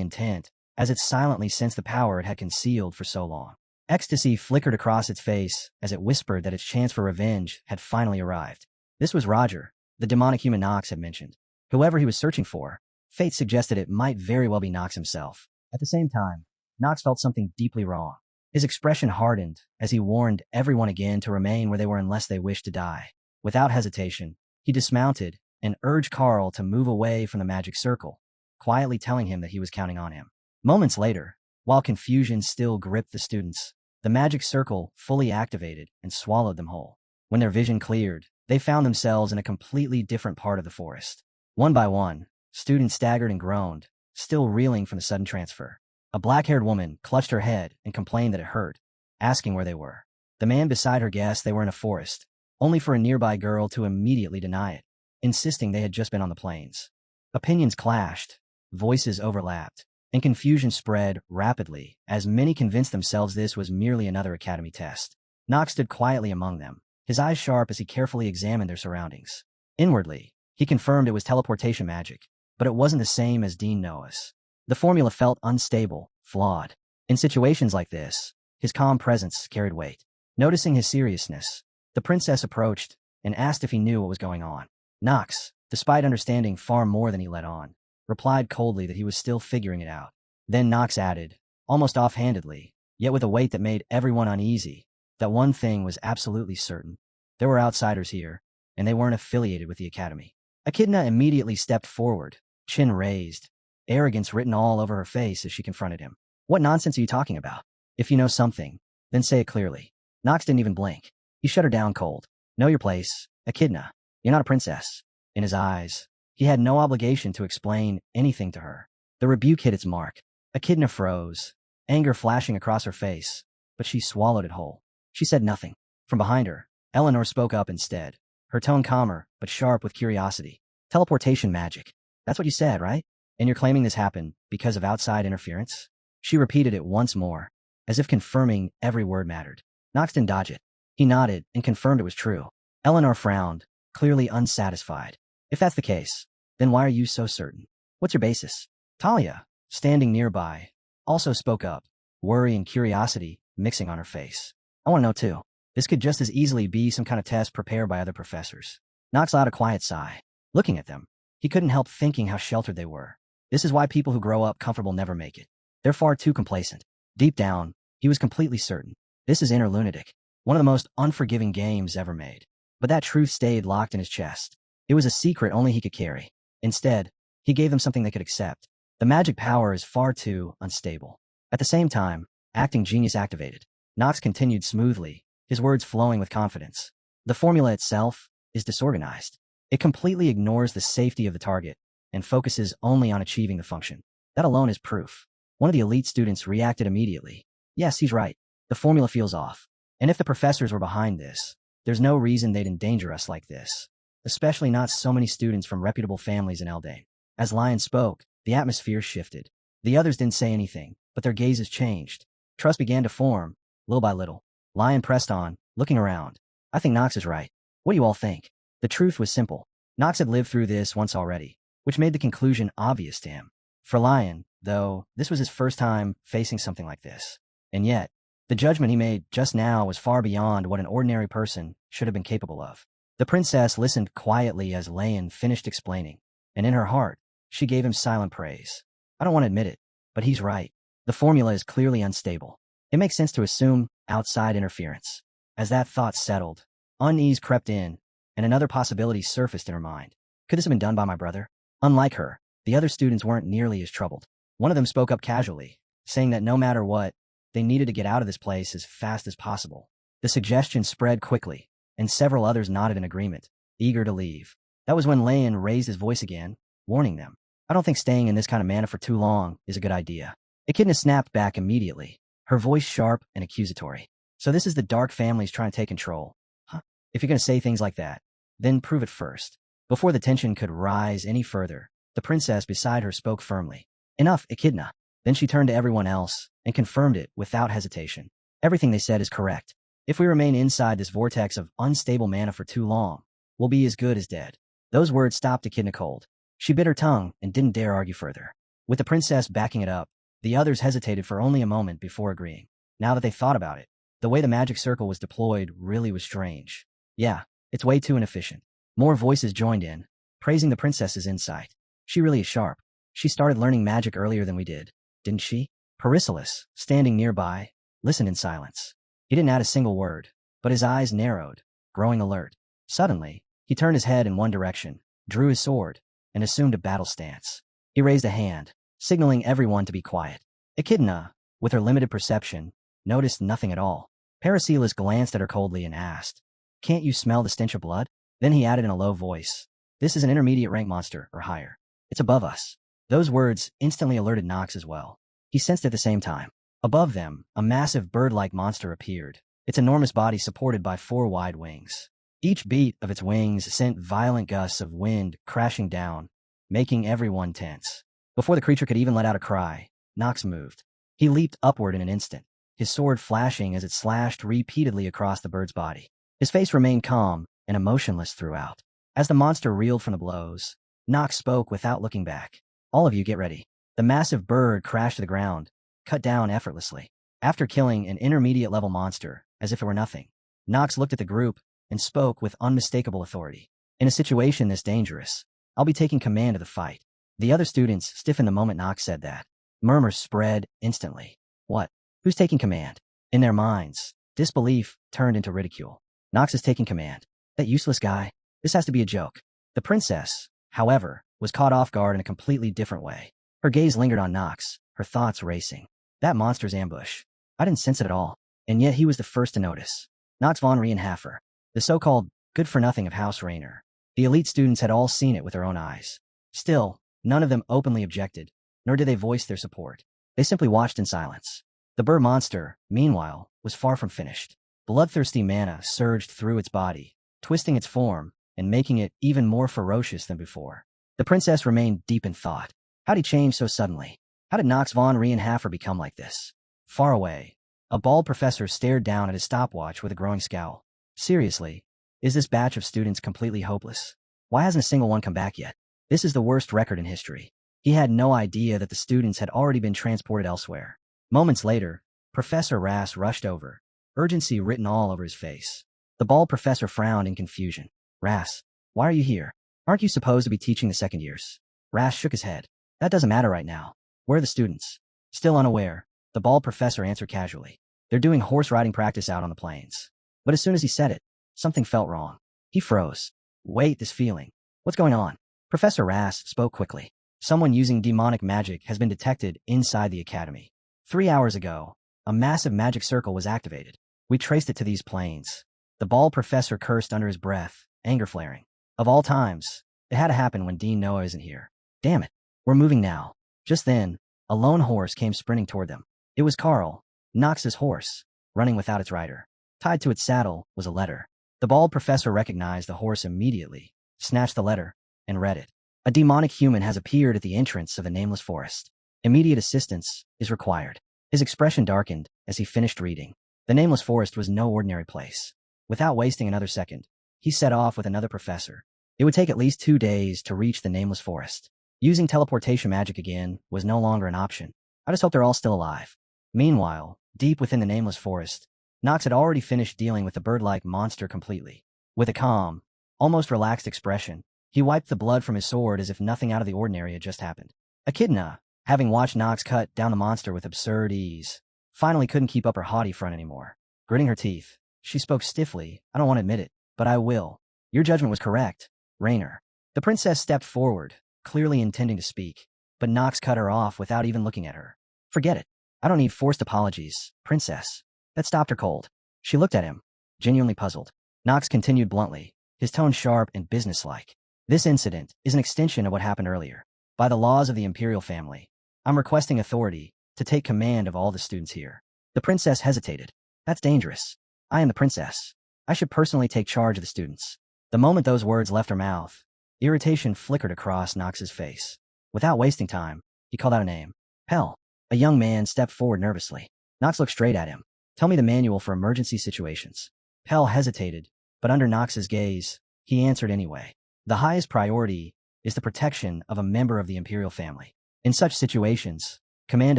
intent, as it silently sensed the power it had concealed for so long. Ecstasy flickered across its face as it whispered that its chance for revenge had finally arrived. This was Roger, the demonic human Nox had mentioned. Whoever he was searching for, fate suggested it might very well be Nox himself. At the same time, Nox felt something deeply wrong. His expression hardened as he warned everyone again to remain where they were unless they wished to die. Without hesitation, he dismounted and urged Carl to move away from the magic circle, quietly telling him that he was counting on him. Moments later, while confusion still gripped the students, the magic circle fully activated and swallowed them whole. When their vision cleared, they found themselves in a completely different part of the forest. One by one, students staggered and groaned, still reeling from the sudden transfer. A black-haired woman clutched her head and complained that it hurt, asking where they were. The man beside her guessed they were in a forest, only for a nearby girl to immediately deny it, insisting they had just been on the plains. Opinions clashed, voices overlapped, and confusion spread rapidly as many convinced themselves this was merely another academy test. Nox stood quietly among them, his eyes sharp as he carefully examined their surroundings. Inwardly, he confirmed it was teleportation magic, but it wasn't the same as Dean Noah's. The formula felt unstable, flawed. In situations like this, his calm presence carried weight. Noticing his seriousness, the princess approached and asked if he knew what was going on. Nox, despite understanding far more than he let on, replied coldly that he was still figuring it out. Then Nox added, almost offhandedly, yet with a weight that made everyone uneasy, that one thing was absolutely certain. There were outsiders here, and they weren't affiliated with the academy. Echidna immediately stepped forward, chin raised, arrogance written all over her face as she confronted him. What nonsense are you talking about? If you know something, then say it clearly. Nox didn't even blink. He shut her down cold. Know your place, Echidna. You're not a princess. In his eyes, he had no obligation to explain anything to her. The rebuke hit its mark. Echidna froze, anger flashing across her face, but she swallowed it whole. She said nothing. From behind her, Eleanor spoke up instead, her tone calmer but sharp with curiosity. Teleportation magic. That's what you said, right? And you're claiming this happened because of outside interference? She repeated it once more, as if confirming every word mattered. Nox didn't dodge it. He nodded and confirmed it was true. Eleanor frowned, clearly unsatisfied. If that's the case, then why are you so certain? What's your basis? Talia, standing nearby, also spoke up, worry and curiosity mixing on her face. I want to know too. This could just as easily be some kind of test prepared by other professors. Nox let out a quiet sigh. Looking at them, he couldn't help thinking how sheltered they were. This is why people who grow up comfortable never make it. They're far too complacent. Deep down, he was completely certain. This is inner lunatic, one of the most unforgiving games ever made. But that truth stayed locked in his chest. It was a secret only he could carry. Instead, he gave them something they could accept. The magic power is far too unstable. At the same time, acting genius activated. Nox continued smoothly, his words flowing with confidence. The formula itself is disorganized. It completely ignores the safety of the target and focuses only on achieving the function. That alone is proof. One of the elite students reacted immediately. Yes, he's right. The formula feels off. And if the professors were behind this, there's no reason they'd endanger us like this. Especially not so many students from reputable families in Eldane. As Lion spoke, the atmosphere shifted. The others didn't say anything, but their gazes changed. Trust began to form, little by little. Lion pressed on, looking around. I think Nox is right. What do you all think? The truth was simple. Nox had lived through this once already, which made the conclusion obvious to him. For Lion, though, this was his first time facing something like this. And yet, the judgment he made just now was far beyond what an ordinary person should have been capable of. The princess listened quietly as Lion finished explaining, and in her heart, she gave him silent praise. I don't want to admit it, but he's right. The formula is clearly unstable. It makes sense to assume outside interference. As that thought settled, unease crept in, and another possibility surfaced in her mind. Could this have been done by my brother? Unlike her, The other students weren't nearly as troubled. One of them spoke up casually, saying that no matter what, they needed to get out of this place as fast as possible. The suggestion spread quickly, and several others nodded in agreement, eager to leave. That was when Layan raised his voice again, warning them. I don't think staying in this kind of manna for too long is a good idea. Echidna snapped back immediately, her voice sharp and accusatory. So this is the dark families trying to take control. Huh? If you're going to say things like that, then prove it first. Before the tension could rise any further, the princess beside her spoke firmly. Enough, Echidna. Then she turned to everyone else and confirmed it without hesitation. Everything they said is correct. If we remain inside this vortex of unstable mana for too long, we'll be as good as dead. Those words stopped Echidna cold. She bit her tongue and didn't dare argue further. With the princess backing it up, the others hesitated for only a moment before agreeing. Now that they thought about it, the way the magic circle was deployed really was strange. Yeah, it's way too inefficient. More voices joined in, praising the princess's insight. She really is sharp. She started learning magic earlier than we did, didn't she? Perisilis, standing nearby, listened in silence. He didn't add a single word, but his eyes narrowed, growing alert. Suddenly, he turned his head in one direction, drew his sword, and assumed a battle stance. He raised a hand, signaling everyone to be quiet. Echidna, with her limited perception, noticed nothing at all. Perisilis glanced at her coldly and asked, "Can't you smell the stench of blood?" Then he added in a low voice, "This is an intermediate rank monster, or higher. It's above us." Those words instantly alerted Nox as well. He sensed at the same time. Above them, a massive bird-like monster appeared, its enormous body supported by 4 wide wings. Each beat of its wings sent violent gusts of wind crashing down, making everyone tense. Before the creature could even let out a cry, Nox moved. He leaped upward in an instant, his sword flashing as it slashed repeatedly across the bird's body. His face remained calm and emotionless throughout. As the monster reeled from the blows, Nox spoke without looking back. "All of you get ready." The massive bird crashed to the ground, cut down effortlessly. After killing an intermediate-level monster, as if it were nothing, Nox looked at the group and spoke with unmistakable authority. "In a situation this dangerous, I'll be taking command of the fight." The other students stiffened the moment Nox said that. Murmurs spread instantly. What? Who's taking command? In their minds, disbelief turned into ridicule. Nox is taking command. That useless guy? This has to be a joke. The princess, however, was caught off guard in a completely different way. Her gaze lingered on Nox, her thoughts racing. That monster's ambush. I didn't sense it at all, and yet he was the first to notice. Nox von Reincarnated, the so-called good-for-nothing of House Rainer. The elite students had all seen it with their own eyes. Still, none of them openly objected, nor did they voice their support. They simply watched in silence. The bird monster, meanwhile, was far from finished. Bloodthirsty mana surged through its body, twisting its form and making it even more ferocious than before. The princess remained deep in thought. How'd he change so suddenly? How did Nox von Reincarnated become like this? Far away, a bald professor stared down at his stopwatch with a growing scowl. Seriously, is this batch of students completely hopeless? Why hasn't a single one come back yet? This is the worst record in history. He had no idea that the students had already been transported elsewhere. Moments later, Professor Rass rushed over, urgency written all over his face. The bald professor frowned in confusion. "Rass, why are you here? Aren't you supposed to be teaching the second years?" Rass shook his head. "That doesn't matter right now. Where are the students?" Still unaware, the bald professor answered casually. "They're doing horse riding practice out on the plains." But as soon as he said it, something felt wrong. He froze. Wait, this feeling. What's going on? Professor Rass spoke quickly. "Someone using demonic magic has been detected inside the academy. 3 hours ago, a massive magic circle was activated. We traced it to these plains." The bald professor cursed under his breath, anger flaring. Of all times, it had to happen when Dean Noah isn't here. Damn it. We're moving now. Just then, a lone horse came sprinting toward them. It was Carl, Nox's horse, running without its rider. Tied to its saddle was a letter. The bald professor recognized the horse immediately, snatched the letter, and read it. "A demonic human has appeared at the entrance of the nameless forest. Immediate assistance is required." His expression darkened as he finished reading. The nameless forest was no ordinary place. Without wasting another second, he set off with another professor. It would take at least 2 days to reach the nameless forest. Using teleportation magic again was no longer an option. I just hope they're all still alive. Meanwhile, deep within the nameless forest, Nox had already finished dealing with the bird-like monster completely. With a calm, almost relaxed expression, he wiped the blood from his sword as if nothing out of the ordinary had just happened. Echidna, having watched Nox cut down the monster with absurd ease, finally couldn't keep up her haughty front anymore. Gritting her teeth, she spoke stiffly. "I don't want to admit it, but I will. Your judgment was correct, Rainer." The princess stepped forward, clearly intending to speak, but Nox cut her off without even looking at her. Forget it. I don't need forced apologies, princess. That stopped her cold. She looked at him, genuinely puzzled. Nox continued bluntly, his tone sharp and businesslike. This incident is an extension of what happened earlier. By the laws of the imperial family, I'm requesting authority to take command of all the students here. The princess hesitated. That's dangerous. I am the princess. I should personally take charge of the students. The moment those words left her mouth, irritation flickered across Nox's face. Without wasting time, he called out a name. Pell. A young man stepped forward nervously. Nox looked straight at him. Tell me the manual for emergency situations. Pell hesitated, but under Nox's gaze, he answered anyway. The highest priority is the protection of a member of the imperial family. In such situations, command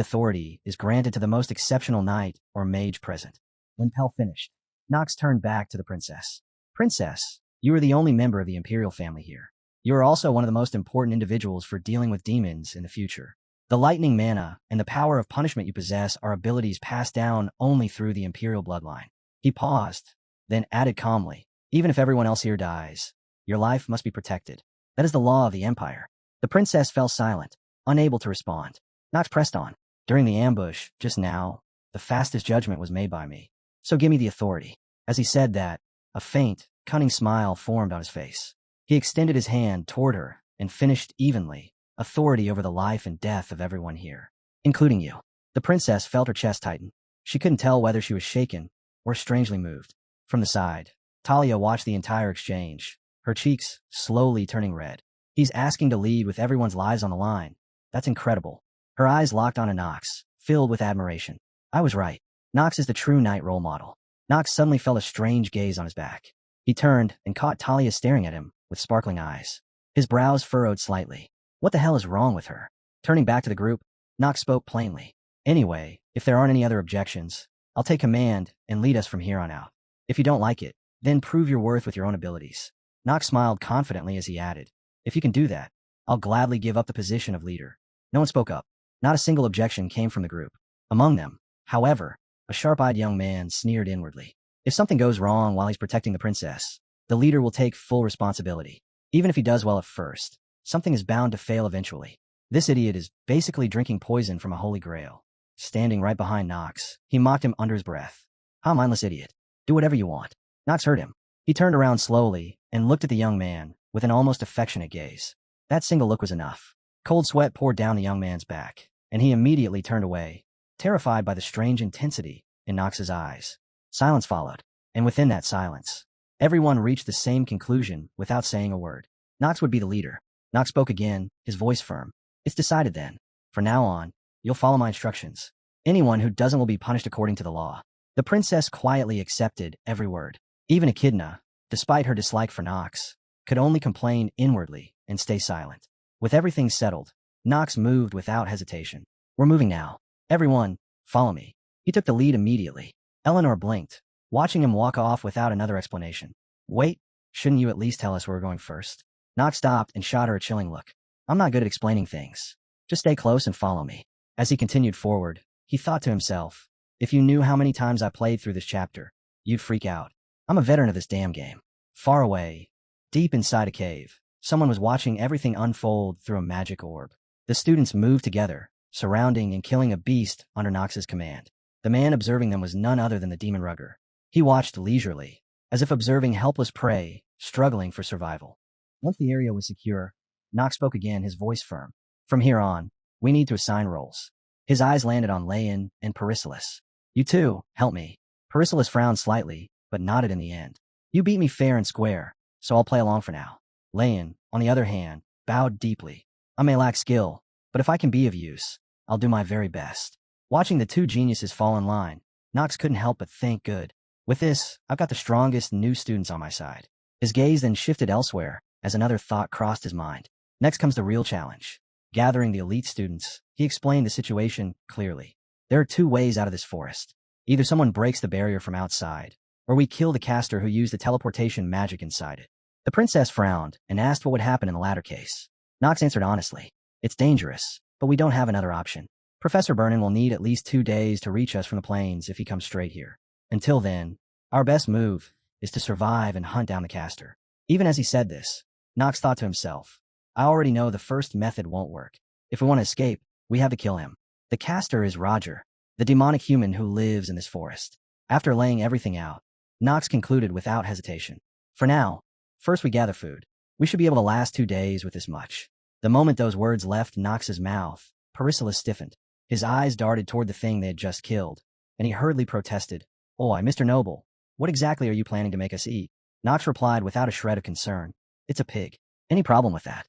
authority is granted to the most exceptional knight or mage present. When Pell finished, Nox turned back to the princess. Princess, you are the only member of the imperial family here. You are also one of the most important individuals for dealing with demons in the future. The lightning mana and the power of punishment you possess are abilities passed down only through the imperial bloodline. He paused, then added calmly, even if everyone else here dies, your life must be protected. That is the law of the empire. The princess fell silent, unable to respond. Nox pressed on. During the ambush, just now, the fastest judgment was made by me. So give me the authority. As he said that, a faint, cunning smile formed on his face. He extended his hand toward her and finished evenly, authority over the life and death of everyone here, including you. The princess felt her chest tighten. She couldn't tell whether she was shaken or strangely moved. From the side, Talia watched the entire exchange, her cheeks slowly turning red. He's asking to lead with everyone's lives on the line. That's incredible. Her eyes locked on Nox, filled with admiration. I was right. Nox is the true knight role model. Nox suddenly felt a strange gaze on his back. He turned and caught Talia staring at him with sparkling eyes. His brows furrowed slightly. What the hell is wrong with her? Turning back to the group, Nox spoke plainly. Anyway, if there aren't any other objections, I'll take command and lead us from here on out. If you don't like it, then prove your worth with your own abilities. Nox smiled confidently as he added, if you can do that, I'll gladly give up the position of leader. No one spoke up. Not a single objection came from the group. Among them, however, a sharp-eyed young man sneered inwardly. If something goes wrong while he's protecting the princess, the leader will take full responsibility. Even if he does well at first, something is bound to fail eventually. This idiot is basically drinking poison from a holy grail. Standing right behind Nox, he mocked him under his breath. How mindless idiot. Do whatever you want. Nox heard him. He turned around slowly and looked at the young man with an almost affectionate gaze. That single look was enough. Cold sweat poured down the young man's back, and he immediately turned away, terrified by the strange intensity in Nox's eyes. Silence followed, and within that silence, everyone reached the same conclusion without saying a word. Nox would be the leader. Nox spoke again, his voice firm. It's decided then. From now on, you'll follow my instructions. Anyone who doesn't will be punished according to the law. The princess quietly accepted every word. Even Echidna, despite her dislike for Nox, could only complain inwardly and stay silent. With everything settled, Nox moved without hesitation. We're moving now. Everyone, follow me. He took the lead immediately. Eleanor blinked, watching him walk off without another explanation. Wait, shouldn't you at least tell us where we're going first? Nox stopped and shot her a chilling look. I'm not good at explaining things. Just stay close and follow me. As he continued forward, he thought to himself, if you knew how many times I played through this chapter, you'd freak out. I'm a veteran of this damn game. Far away, deep inside a cave, someone was watching everything unfold through a magic orb. The students moved together, surrounding and killing a beast under Nox's command. The man observing them was none other than the demon rugger. He watched leisurely, as if observing helpless prey struggling for survival. Once the area was secure, Nox spoke again, his voice firm. From here on, we need to assign roles. His eyes landed on Leon and Perisilis. You two, help me. Perisilis frowned slightly, but nodded in the end. You beat me fair and square, so I'll play along for now. Leon, on the other hand, bowed deeply. I may lack skill, but if I can be of use, I'll do my very best. Watching the two geniuses fall in line, Nox couldn't help but think good. With this, I've got the strongest new students on my side. His gaze then shifted elsewhere, as another thought crossed his mind. Next comes the real challenge. Gathering the elite students, he explained the situation clearly. There are two ways out of this forest. Either someone breaks the barrier from outside, or we kill the caster who used the teleportation magic inside it. The princess frowned and asked what would happen in the latter case. Nox answered honestly. It's dangerous, but we don't have another option. Professor Vernon will need at least 2 days to reach us from the plains if he comes straight here. Until then, our best move is to survive and hunt down the caster. Even as he said this, Nox thought to himself, I already know the first method won't work. If we want to escape, we have to kill him. The caster is Roger, the demonic human who lives in this forest. After laying everything out, Knox concluded without hesitation. For now, first we gather food. We should be able to last 2 days with this much. The moment those words left Knox's mouth, Pericillus stiffened. His eyes darted toward the thing they had just killed, and he hurriedly protested. Oi, Mr. Noble, what exactly are you planning to make us eat? Knox replied without a shred of concern. It's a pig. Any problem with that?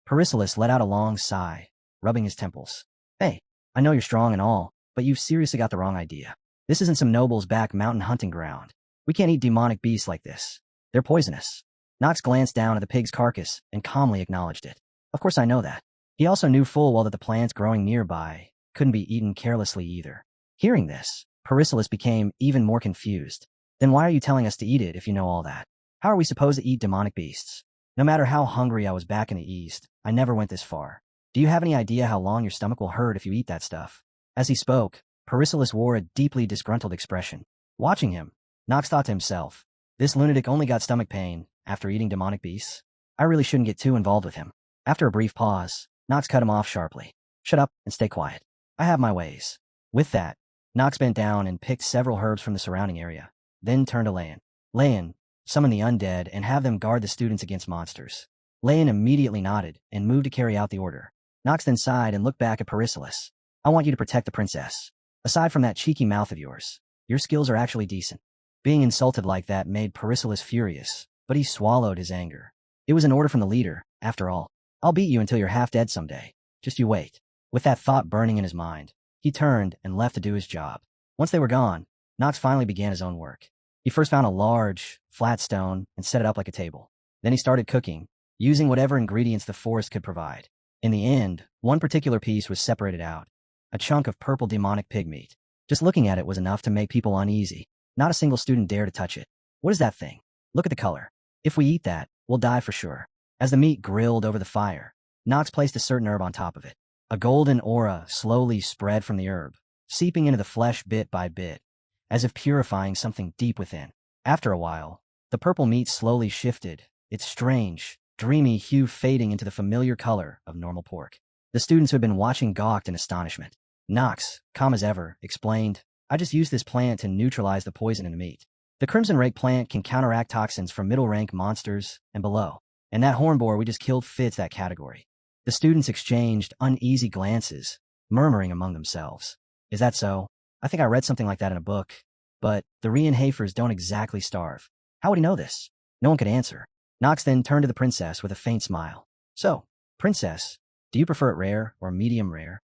Pericillus let out a long sigh, rubbing his temples. Hey, I know you're strong and all, but you've seriously got the wrong idea. This isn't some noble's back mountain hunting ground. We can't eat demonic beasts like this. They're poisonous. Knox glanced down at the pig's carcass and calmly acknowledged it. Of course I know that. He also knew full well that the plants growing nearby couldn't be eaten carelessly either. Hearing this, Pericillus became even more confused. Then why are you telling us to eat it if you know all that? How are we supposed to eat demonic beasts? No matter how hungry I was back in the East, I never went this far. Do you have any idea how long your stomach will hurt if you eat that stuff? As he spoke, Pericillus wore a deeply disgruntled expression. Watching him, Knox thought to himself, this lunatic only got stomach pain after eating demonic beasts. I really shouldn't get too involved with him. After a brief pause, Knox cut him off sharply. Shut up and stay quiet. I have my ways. With that, Knox bent down and picked several herbs from the surrounding area, then turned to Leon. Leon, summon the undead and have them guard the students against monsters. Leon immediately nodded and moved to carry out the order. Knox then sighed and looked back at Pericillus. I want you to protect the princess. Aside from that cheeky mouth of yours, your skills are actually decent. Being insulted like that made Pericillus furious, but he swallowed his anger. It was an order from the leader, after all. I'll beat you until you're half dead someday. Just you wait. With that thought burning in his mind, he turned and left to do his job. Once they were gone, Knox finally began his own work. He first found a large, flat stone and set it up like a table. Then he started cooking, using whatever ingredients the forest could provide. In the end, one particular piece was separated out, a chunk of purple demonic pig meat. Just looking at it was enough to make people uneasy. Not a single student dared to touch it. What is that thing? Look at the color. If we eat that, we'll die for sure. As the meat grilled over the fire, Knox placed a certain herb on top of it. A golden aura slowly spread from the herb, seeping into the flesh bit by bit, as if purifying something deep within. After a while, the purple meat slowly shifted, its strange, dreamy hue fading into the familiar color of normal pork. The students who had been watching gawked in astonishment. Knox, calm as ever, explained, I just used this plant to neutralize the poison in the meat. The crimson rake plant can counteract toxins from middle-rank monsters and below, and that hornboar we just killed fits that category. The students exchanged uneasy glances, murmuring among themselves. Is that so? I think I read something like that in a book, but the Reinhafers don't exactly starve. How would he know this? No one could answer. Knox then turned to the princess with a faint smile. So, princess, do you prefer it rare or medium rare?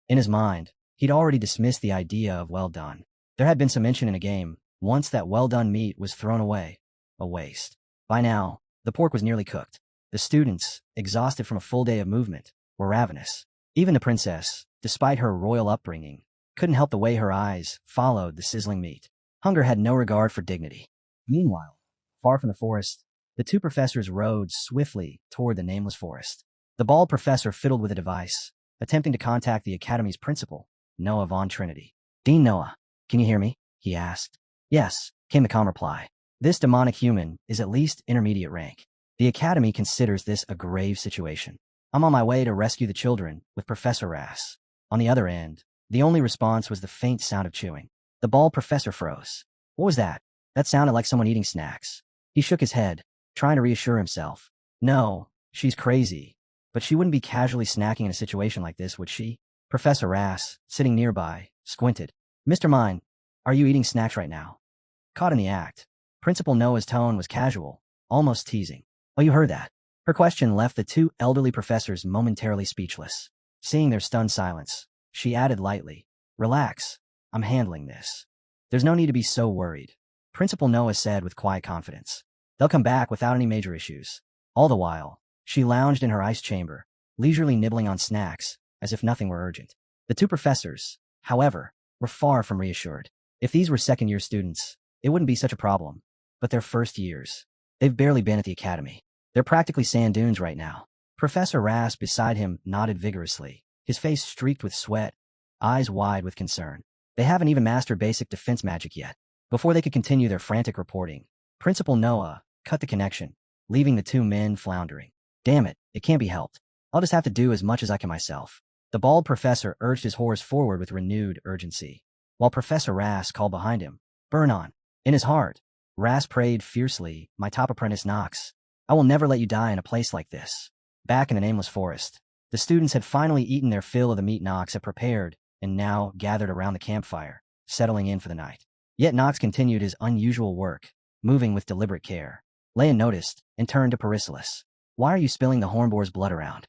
In his mind, he'd already dismissed the idea of well done. There had been some mention in a game once that well-done meat was thrown away, a waste. By now, the pork was nearly cooked. The students, exhausted from a full day of movement, were ravenous. Even the princess, despite her royal upbringing, couldn't help the way her eyes followed the sizzling meat. Hunger had no regard for dignity. Meanwhile, far from the forest, the two professors rode swiftly toward the nameless forest. The bald professor fiddled with a device, attempting to contact the academy's principal, Noah Von Trinity. Dean Noah, can you hear me? He asked. Yes, came the calm reply. This demonic human is at least intermediate rank. The academy considers this a grave situation. I'm on my way to rescue the children with Professor Rass. On the other end, the only response was the faint sound of chewing. The bald professor froze. What was that? That sounded like someone eating snacks. He shook his head, trying to reassure himself. No, she's crazy. But she wouldn't be casually snacking in a situation like this, would she? Professor Rass, sitting nearby, squinted. Mr. Mine, are you eating snacks right now? Caught in the act, Principal Noah's tone was casual, almost teasing. Oh, you heard that? Her question left the two elderly professors momentarily speechless. Seeing their stunned silence, she added lightly, Relax, I'm handling this. There's no need to be so worried, Principal Noah said with quiet confidence. They'll come back without any major issues. All the while, she lounged in her ice chamber, leisurely nibbling on snacks, as if nothing were urgent. The two professors, however, were far from reassured. If these were second-year students, it wouldn't be such a problem. But they're first years. They've barely been at the academy. They're practically sand dunes right now. Professor Rass beside him nodded vigorously, his face streaked with sweat, eyes wide with concern. They haven't even mastered basic defense magic yet. Before they could continue their frantic reporting, Principal Noah cut the connection, leaving the two men floundering. Damn it, It can't be helped. I'll just have to do as much as I can myself. The bald professor urged his horse forward with renewed urgency, while Professor Ras called behind him, "Burn on." In his heart, Ras prayed fiercely, "My top apprentice Nox, I will never let you die in a place like this." Back in the nameless forest, the students had finally eaten their fill of the meat Nox had prepared and now gathered around the campfire, settling in for the night. Yet Nox continued his unusual work, moving with deliberate care. Leon noticed and turned to Perisilis. "Why are you spilling the hornboar's blood around?"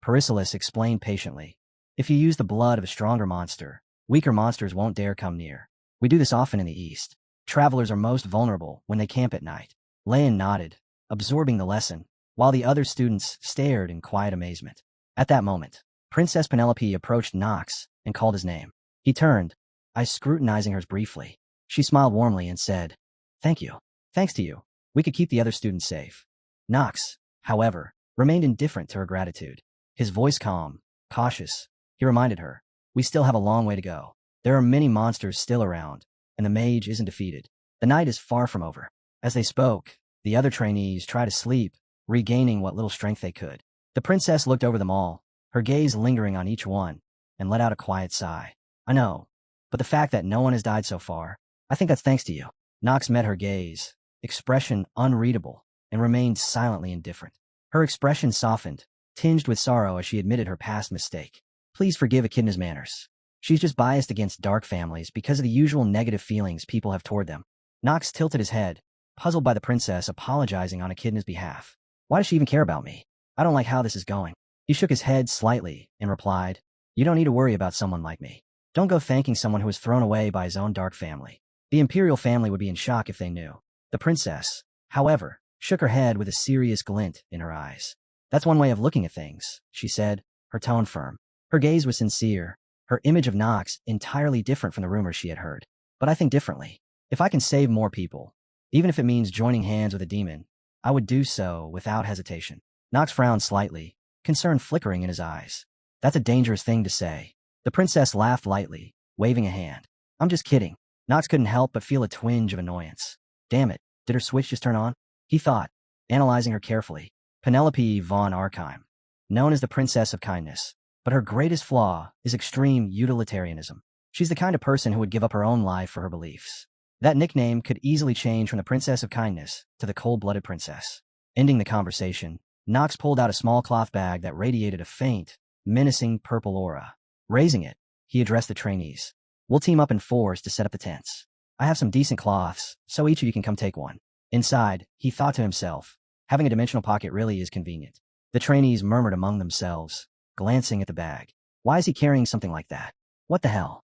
Perisilis explained patiently. "If you use the blood of a stronger monster, weaker monsters won't dare come near. We do this often in the East. Travelers are most vulnerable when they camp at night." Leon nodded, absorbing the lesson, while the other students stared in quiet amazement. At that moment, Princess Penelope approached Nox and called his name. He turned, eyes scrutinizing hers briefly. She smiled warmly and said, "Thank you. Thanks to you, we could keep the other students safe." Nox, however, remained indifferent to her gratitude. His voice calm, cautious, he reminded her, "We still have a long way to go. There are many monsters still around, and the mage isn't defeated. The night is far from over." As they spoke, the other trainees tried to sleep, regaining what little strength they could. The princess looked over them all, her gaze lingering on each one, and let out a quiet sigh. "I know, but the fact that no one has died so far, I think that's thanks to you." Nox met her gaze, expression unreadable, and remained silently indifferent. Her expression softened, tinged with sorrow as she admitted her past mistake. "Please forgive Echidna's manners. She's just biased against dark families because of the usual negative feelings people have toward them." Nox tilted his head, puzzled by the princess apologizing on Echidna's behalf. "Why does she even care about me? I don't like how this is going." He shook his head slightly and replied, "You don't need to worry about someone like me. Don't go thanking someone who was thrown away by his own dark family. The imperial family would be in shock if they knew." The princess, however, shook her head with a serious glint in her eyes. "That's one way of looking at things," she said, her tone firm. Her gaze was sincere, her image of Nox entirely different from the rumors she had heard. "But I think differently. If I can save more people, even if it means joining hands with a demon, I would do so without hesitation." Nox frowned slightly, concern flickering in his eyes. "That's a dangerous thing to say." The princess laughed lightly, waving a hand. "I'm just kidding." Nox couldn't help but feel a twinge of annoyance. Damn it, did her switch just turn on? He thought, analyzing her carefully. Penelope von Arkheim, known as the Princess of Kindness, but her greatest flaw is extreme utilitarianism. She's the kind of person who would give up her own life for her beliefs. That nickname could easily change from the Princess of Kindness to the Cold-Blooded Princess. Ending the conversation, Nox pulled out a small cloth bag that radiated a faint, menacing purple aura. Raising it, he addressed the trainees. "We'll team up in fours to set up the tents. I have some decent cloths, so each of you can come take one." Inside, he thought to himself, having a dimensional pocket really is convenient. The trainees murmured among themselves, glancing at the bag. "Why is he carrying something like that? What the hell?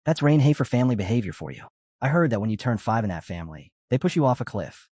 That's Rainhafer family behavior for you. I heard that when you turn 5 in that family, they push you off a cliff."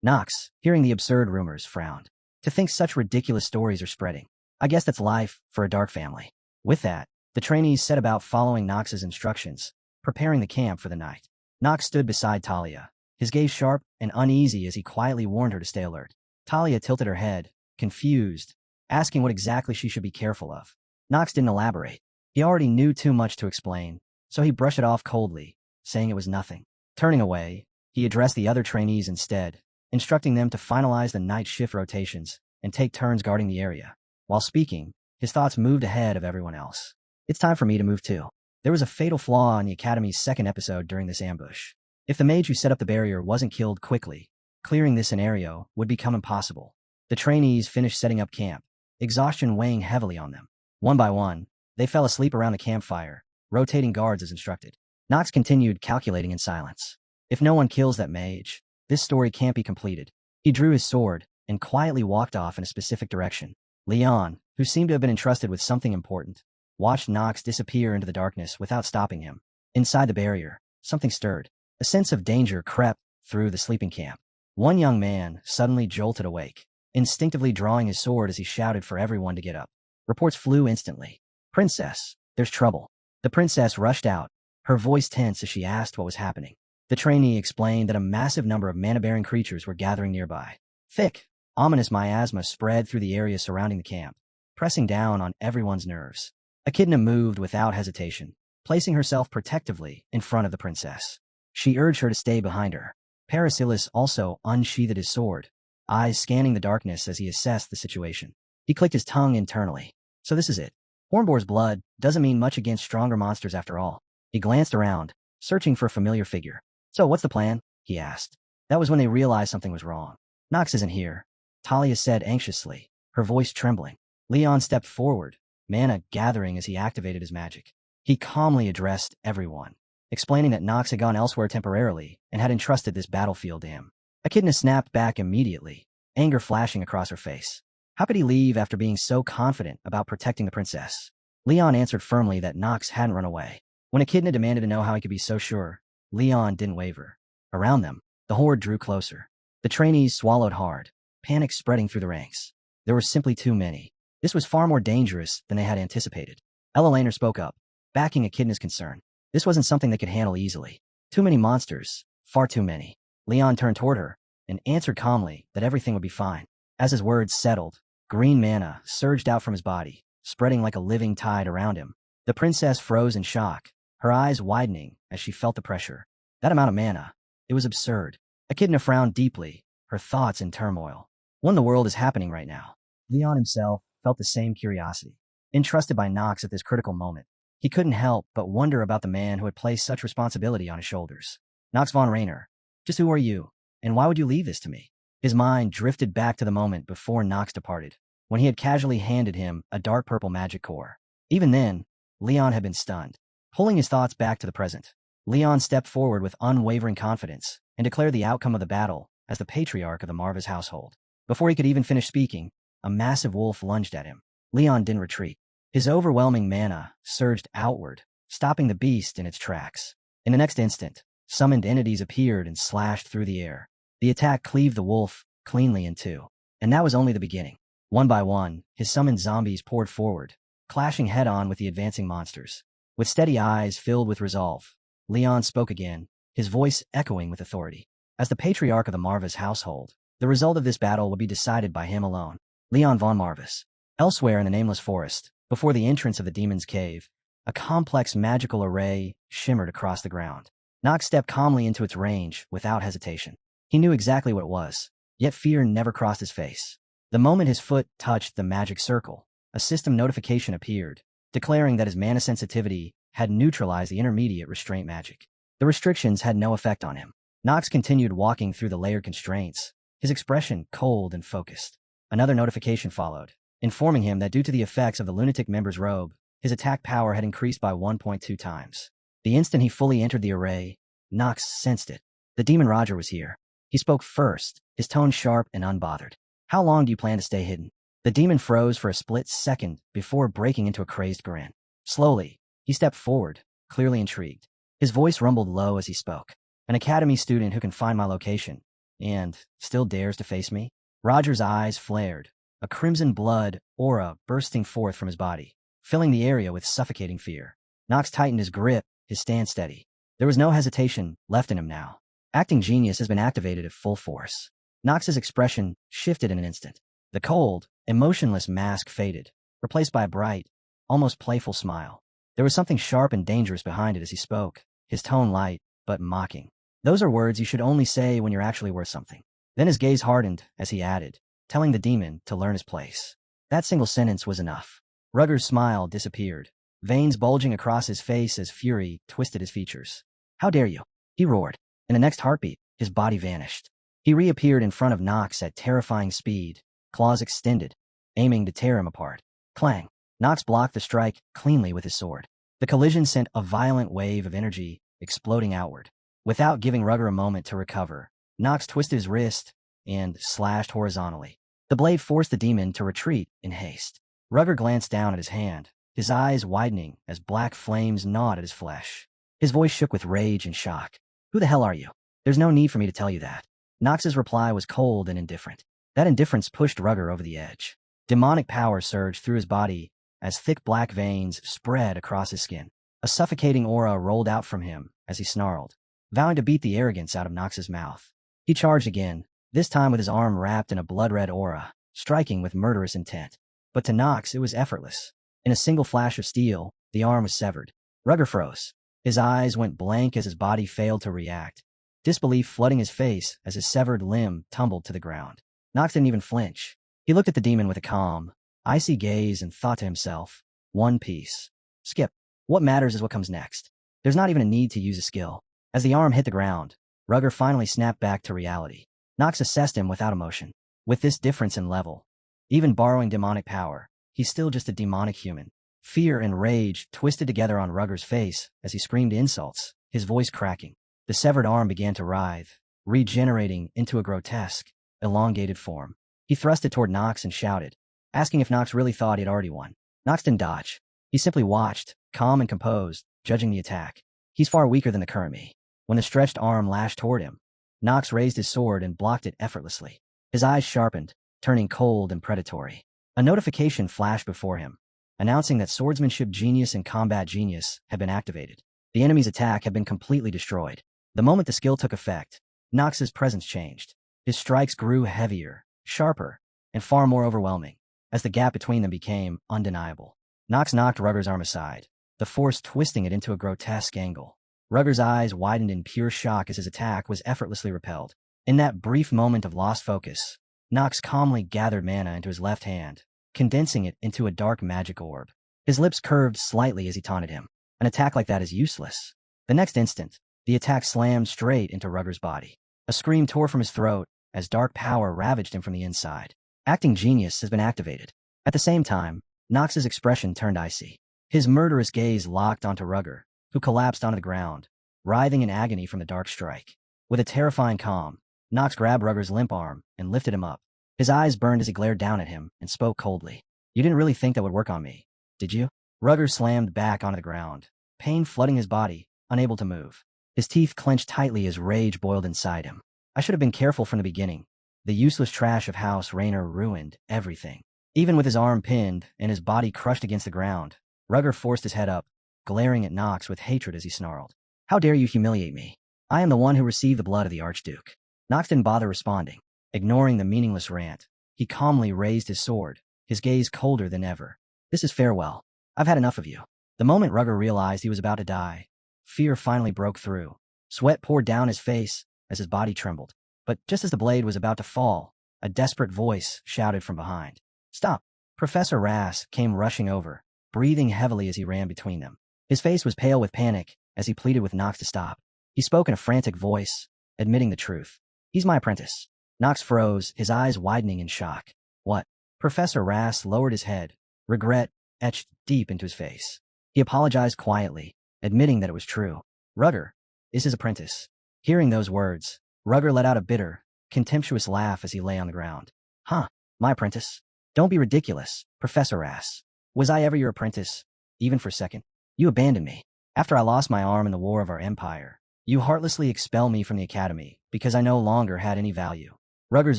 Nox, hearing the absurd rumors, frowned. To think such ridiculous stories are spreading. I guess that's life for a dark family. With that, the trainees set about following Nox's instructions, preparing the camp for the night. Nox stood beside Talia, his gaze sharp and uneasy as he quietly warned her to stay alert. Talia tilted her head, confused, asking what exactly she should be careful of. Nox didn't elaborate. He already knew too much to explain, so he brushed it off coldly, saying it was nothing. Turning away, he addressed the other trainees instead, instructing them to finalize the night shift rotations and take turns guarding the area. While speaking, his thoughts moved ahead of everyone else. "It's time for me to move too." There was a fatal flaw in the Academy's second episode during this ambush. If the mage who set up the barrier wasn't killed quickly, clearing this scenario would become impossible. The trainees finished setting up camp, exhaustion weighing heavily on them. One by one, they fell asleep around the campfire, rotating guards as instructed. Nox continued calculating in silence. If no one kills that mage, this story can't be completed. He drew his sword and quietly walked off in a specific direction. Leon, who seemed to have been entrusted with something important, watched Nox disappear into the darkness without stopping him. Inside the barrier, something stirred. A sense of danger crept through the sleeping camp. One young man suddenly jolted awake, instinctively drawing his sword as he shouted for everyone to get up. Reports flew instantly. "Princess, there's trouble." The princess rushed out, her voice tense as she asked what was happening. The trainee explained that a massive number of mana-bearing creatures were gathering nearby. Thick, ominous miasma spread through the area surrounding the camp, pressing down on everyone's nerves. Echidna moved without hesitation, placing herself protectively in front of the princess. She urged her to stay behind her. Perisilis also unsheathed his sword, eyes scanning the darkness as he assessed the situation. He clicked his tongue internally. So this is it. Hornboar's blood doesn't mean much against stronger monsters after all. He glanced around, searching for a familiar figure. So what's the plan? He asked. That was when they realized something was wrong. Nox isn't here, Talia said anxiously, her voice trembling. Leon stepped forward, mana gathering as he activated his magic. He calmly addressed everyone, explaining that Nox had gone elsewhere temporarily and had entrusted this battlefield to him. Echidna snapped back immediately, anger flashing across her face. How could he leave after being so confident about protecting the princess? Leon answered firmly that Nox hadn't run away. When Echidna demanded to know how he could be so sure, Leon didn't waver. Around them, the horde drew closer. The trainees swallowed hard, panic spreading through the ranks. There were simply too many. This was far more dangerous than they had anticipated. Ella Laner spoke up, backing Echidna's concern. This wasn't something they could handle easily. Too many monsters, far too many. Leon turned toward her and answered calmly that everything would be fine. As his words settled, green mana surged out from his body, spreading like a living tide around him. The princess froze in shock, her eyes widening as she felt the pressure. That amount of mana, it was absurd. Echidna frowned deeply, her thoughts in turmoil. What in the world is happening right now? Leon himself felt the same curiosity. Entrusted by Nox at this critical moment, he couldn't help but wonder about the man who had placed such responsibility on his shoulders. Nox von Rainer, just who are you, and why would you leave this to me? His mind drifted back to the moment before Nox departed, when he had casually handed him a dark purple magic core. Even then, Leon had been stunned. Pulling his thoughts back to the present, Leon stepped forward with unwavering confidence and declared the outcome of the battle as the patriarch of the Marva's household. Before he could even finish speaking, a massive wolf lunged at him. Leon didn't retreat. His overwhelming mana surged outward, stopping the beast in its tracks. In the next instant, summoned entities appeared and slashed through the air. The attack cleaved the wolf cleanly in two. And that was only the beginning. One by one, his summoned zombies poured forward, clashing head-on with the advancing monsters. With steady eyes filled with resolve, Leon spoke again, his voice echoing with authority. As the patriarch of the Marva's household, the result of this battle would be decided by him alone. Leon von Marvis. Elsewhere in the nameless forest, before the entrance of the demon's cave, a complex magical array shimmered across the ground. Nox stepped calmly into its range without hesitation. He knew exactly what it was, yet fear never crossed his face. The moment his foot touched the magic circle, a system notification appeared, declaring that his mana sensitivity had neutralized the intermediate restraint magic. The restrictions had no effect on him. Nox continued walking through the layered constraints, his expression cold and focused. Another notification followed, informing him that due to the effects of the lunatic member's robe, his attack power had increased by 1.2 times. The instant he fully entered the array, Nox sensed it. The demon Roger was here. He spoke first, his tone sharp and unbothered. How long do you plan to stay hidden? The demon froze for a split second before breaking into a crazed grin. Slowly, he stepped forward, clearly intrigued. His voice rumbled low as he spoke. An academy student who can find my location, and still dares to face me? Roger's eyes flared, a crimson blood aura bursting forth from his body, filling the area with suffocating fear. Nox tightened his grip, his stance steady. There was no hesitation left in him now. Acting genius has been activated at full force. Nox's expression shifted in an instant. The cold, emotionless mask faded, replaced by a bright, almost playful smile. There was something sharp and dangerous behind it as he spoke, his tone light, but mocking. Those are words you should only say when you're actually worth something. Then his gaze hardened as he added, telling the demon to learn his place. That single sentence was enough. Rugger's smile disappeared, veins bulging across his face as fury twisted his features. How dare you? He roared. In the next heartbeat, his body vanished. He reappeared in front of Nox at terrifying speed, claws extended, aiming to tear him apart. Clang! Nox blocked the strike cleanly with his sword. The collision sent a violent wave of energy exploding outward. Without giving Rugger a moment to recover, Nox twisted his wrist and slashed horizontally. The blade forced the demon to retreat in haste. Rugger glanced down at his hand, his eyes widening as black flames gnawed at his flesh. His voice shook with rage and shock. Who the hell are you? There's no need for me to tell you that. Nox's reply was cold and indifferent. That indifference pushed Rugger over the edge. Demonic power surged through his body as thick black veins spread across his skin. A suffocating aura rolled out from him as he snarled, vowing to beat the arrogance out of Nox's mouth. He charged again, this time with his arm wrapped in a blood-red aura, striking with murderous intent. But to Nox, it was effortless. In a single flash of steel, the arm was severed. Rugger froze. His eyes went blank as his body failed to react, disbelief flooding his face as his severed limb tumbled to the ground. Nox didn't even flinch. He looked at the demon with a calm, icy gaze and thought to himself, one piece. Skip. What matters is what comes next. There's not even a need to use a skill. As the arm hit the ground, Rugger finally snapped back to reality. Nox assessed him without emotion. With this difference in level, even borrowing demonic power, he's still just a demonic human. Fear and rage twisted together on Rugger's face as he screamed insults, his voice cracking. The severed arm began to writhe, regenerating into a grotesque, elongated form. He thrust it toward Nox and shouted, asking if Nox really thought he had already won. Nox didn't dodge. He simply watched, calm and composed, judging the attack. He's far weaker than the current me. When the stretched arm lashed toward him, Nox raised his sword and blocked it effortlessly. His eyes sharpened, turning cold and predatory. A notification flashed before him, announcing that swordsmanship genius and combat genius had been activated. The enemy's attack had been completely destroyed. The moment the skill took effect, Nox's presence changed. His strikes grew heavier, sharper, and far more overwhelming, as the gap between them became undeniable. Nox knocked Rugger's arm aside, the force twisting it into a grotesque angle. Rugger's eyes widened in pure shock as his attack was effortlessly repelled. In that brief moment of lost focus, Nox calmly gathered mana into his left hand, condensing it into a dark magic orb. His lips curved slightly as he taunted him. An attack like that is useless. The next instant, the attack slammed straight into Rugger's body. A scream tore from his throat as dark power ravaged him from the inside. Acting genius has been activated. At the same time, Nox's expression turned icy. His murderous gaze locked onto Rugger, who collapsed onto the ground, writhing in agony from the dark strike. With a terrifying calm, Nox grabbed Rugger's limp arm and lifted him up. His eyes burned as he glared down at him and spoke coldly. You didn't really think that would work on me, did you? Rugger slammed back onto the ground, pain flooding his body, unable to move. His teeth clenched tightly as rage boiled inside him. I should have been careful from the beginning. The useless trash of House Raynor ruined everything. Even with his arm pinned and his body crushed against the ground, Rugger forced his head up, glaring at Nox with hatred as he snarled. How dare you humiliate me? I am the one who received the blood of the Archduke. Nox didn't bother responding. Ignoring the meaningless rant, he calmly raised his sword, his gaze colder than ever. This is farewell. I've had enough of you. The moment Rugger realized he was about to die, fear finally broke through. Sweat poured down his face as his body trembled. But just as the blade was about to fall, a desperate voice shouted from behind. Stop! Professor Rass came rushing over, breathing heavily as he ran between them. His face was pale with panic as he pleaded with Nox to stop. He spoke in a frantic voice, admitting the truth. He's my apprentice. Nox froze, his eyes widening in shock. What? Professor Rass lowered his head, regret etched deep into his face. He apologized quietly, admitting that it was true. Rugger is his apprentice. Hearing those words, Rugger let out a bitter, contemptuous laugh as he lay on the ground. Huh, my apprentice? Don't be ridiculous, Professor Rass. Was I ever your apprentice, even for a second? You abandoned me. After I lost my arm in the war of our empire, you heartlessly expelled me from the academy because I no longer had any value. Rugger's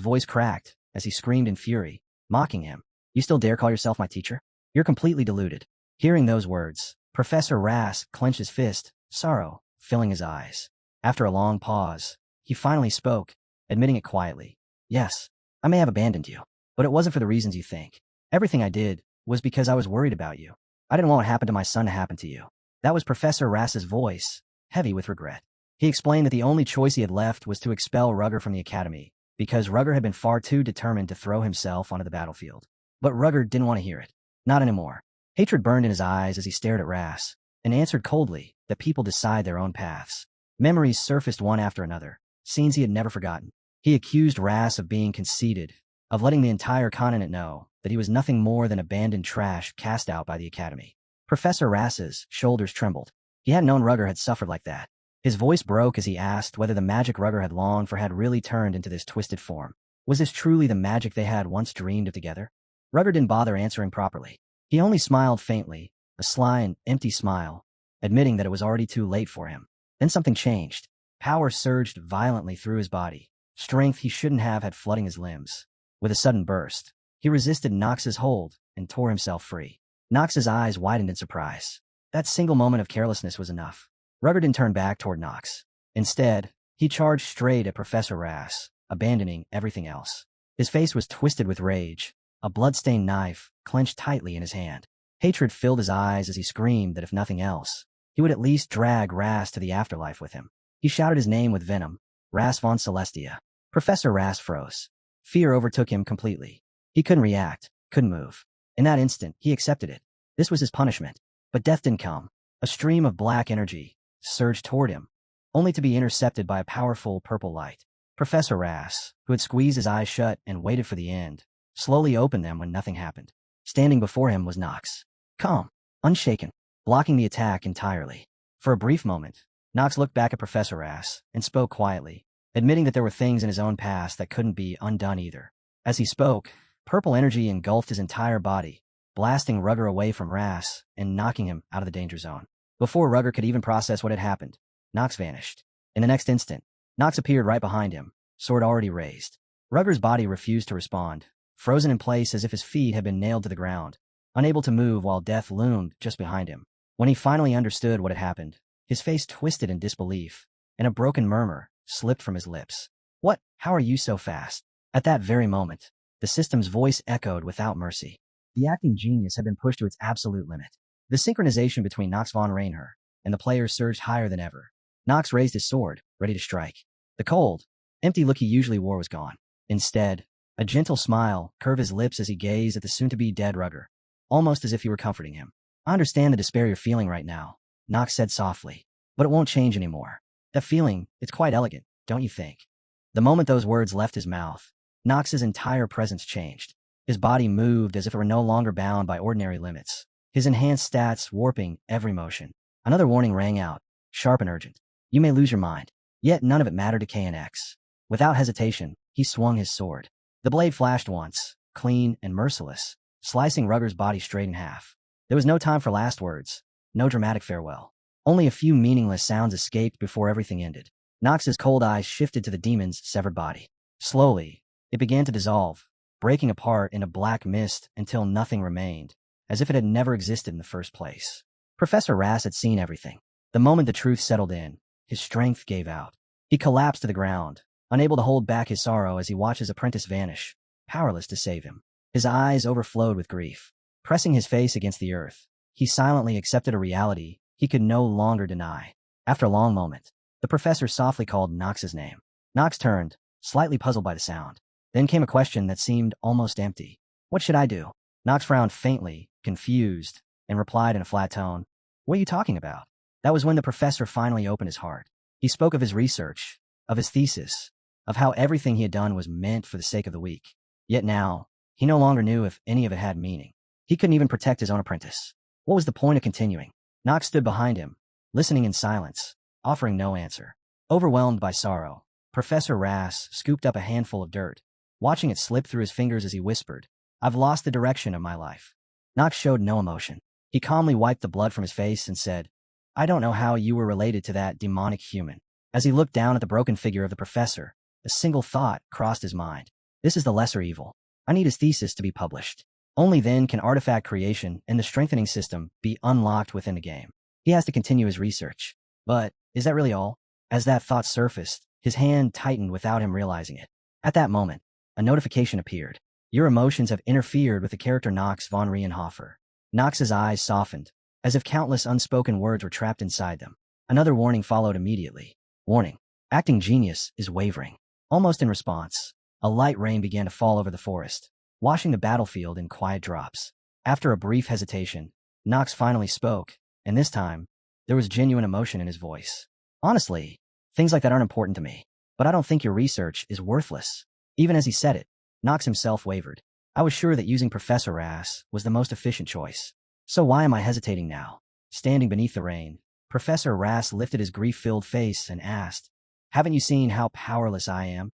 voice cracked as he screamed in fury, mocking him. You still dare call yourself my teacher? You're completely deluded. Hearing those words, Professor Rass clenched his fist, sorrow filling his eyes. After a long pause, he finally spoke, admitting it quietly. Yes, I may have abandoned you, but it wasn't for the reasons you think. Everything I did was because I was worried about you. I didn't want what happened to my son to happen to you. That was Professor Rass's voice, heavy with regret. He explained that the only choice he had left was to expel Rugger from the academy, because Rugger had been far too determined to throw himself onto the battlefield. But Rugger didn't want to hear it. Not anymore. Hatred burned in his eyes as he stared at Rass, and answered coldly that people decide their own paths. Memories surfaced one after another, scenes he had never forgotten. He accused Rass of being conceited, of letting the entire continent know that he was nothing more than abandoned trash cast out by the academy. Professor Rass's shoulders trembled. He hadn't known Rugger had suffered like that. His voice broke as he asked whether the magic Rugger had longed for had really turned into this twisted form. Was this truly the magic they had once dreamed of together? Rugger didn't bother answering properly. He only smiled faintly, a sly and empty smile, admitting that it was already too late for him. Then something changed. Power surged violently through his body, strength he shouldn't have had flooding his limbs. With a sudden burst, he resisted Nox's hold and tore himself free. Nox's eyes widened in surprise. That single moment of carelessness was enough. Rugger didn't turn back toward Nox. Instead, he charged straight at Professor Rass, abandoning everything else. His face was twisted with rage, a blood-stained knife clenched tightly in his hand. Hatred filled his eyes as he screamed that if nothing else, he would at least drag Rass to the afterlife with him. He shouted his name with venom, Rass von Celestia. Professor Rass froze. Fear overtook him completely. He couldn't react, couldn't move. In that instant, he accepted it. This was his punishment. But death didn't come. A stream of black energy surged toward him, only to be intercepted by a powerful purple light. Professor Rass, who had squeezed his eyes shut and waited for the end, slowly opened them when nothing happened. Standing before him was Nox, calm, unshaken, blocking the attack entirely. For a brief moment, Nox looked back at Professor Rass and spoke quietly, admitting that there were things in his own past that couldn't be undone either. As he spoke, purple energy engulfed his entire body, blasting Rugger away from Rass and knocking him out of the danger zone. Before Rugger could even process what had happened, Nox vanished. In the next instant, Nox appeared right behind him, sword already raised. Rugger's body refused to respond, frozen in place as if his feet had been nailed to the ground, unable to move while death loomed just behind him. When he finally understood what had happened, his face twisted in disbelief, and a broken murmur slipped from his lips. "What? How are you so fast?" At that very moment, the system's voice echoed without mercy. The acting genius had been pushed to its absolute limit. The synchronization between Nox von Reinher and the players surged higher than ever. Nox raised his sword, ready to strike. The cold, empty look he usually wore was gone. Instead, a gentle smile curved his lips as he gazed at the soon-to-be dead Rugger, almost as if he were comforting him. "I understand the despair you're feeling right now," Nox said softly, "but it won't change anymore. That feeling, it's quite elegant, don't you think?" The moment those words left his mouth, Nox's entire presence changed. His body moved as if it were no longer bound by ordinary limits, his enhanced stats warping every motion. Another warning rang out, sharp and urgent. "You may lose your mind." Yet none of it mattered to KNX. Without hesitation, he swung his sword. The blade flashed once, clean and merciless, slicing Rugger's body straight in half. There was no time for last words, no dramatic farewell. Only a few meaningless sounds escaped before everything ended. Nox's cold eyes shifted to the demon's severed body. Slowly, it began to dissolve, breaking apart in a black mist until nothing remained, as if it had never existed in the first place. Professor Rass had seen everything. The moment the truth settled in, his strength gave out. He collapsed to the ground, unable to hold back his sorrow as he watched his apprentice vanish, powerless to save him. His eyes overflowed with grief. Pressing his face against the earth, he silently accepted a reality he could no longer deny. After a long moment, the professor softly called Nox's name. Nox turned, slightly puzzled by the sound. Then came a question that seemed almost empty. "What should I do?" Nox frowned faintly, confused, and replied in a flat tone, "What are you talking about?" That was when the professor finally opened his heart. He spoke of his research, of his thesis, of how everything he had done was meant for the sake of the weak. Yet now, he no longer knew if any of it had meaning. He couldn't even protect his own apprentice. What was the point of continuing? Nox stood behind him, listening in silence, offering no answer. Overwhelmed by sorrow, Professor Rass scooped up a handful of dirt, watching it slip through his fingers as he whispered, "I've lost the direction of my life." Nox showed no emotion. He calmly wiped the blood from his face and said, "I don't know how you were related to that demonic human." As he looked down at the broken figure of the professor, a single thought crossed his mind. This is the lesser evil. I need his thesis to be published. Only then can artifact creation and the strengthening system be unlocked within the game. He has to continue his research. But is that really all? As that thought surfaced, his hand tightened without him realizing it. At that moment, a notification appeared. "Your emotions have interfered with the character Nox von Rienhofer." Nox's eyes softened, as if countless unspoken words were trapped inside them. Another warning followed immediately. Warning. Acting genius is wavering. Almost in response, a light rain began to fall over the forest, washing the battlefield in quiet drops. After a brief hesitation, Nox finally spoke, and this time, there was genuine emotion in his voice. "Honestly, things like that aren't important to me, but I don't think your research is worthless." Even as he said it, Nox himself wavered. "I was sure that using Professor Rass was the most efficient choice. So why am I hesitating now?" Standing beneath the rain, Professor Rass lifted his grief-filled face and asked, "Haven't you seen how powerless I am?"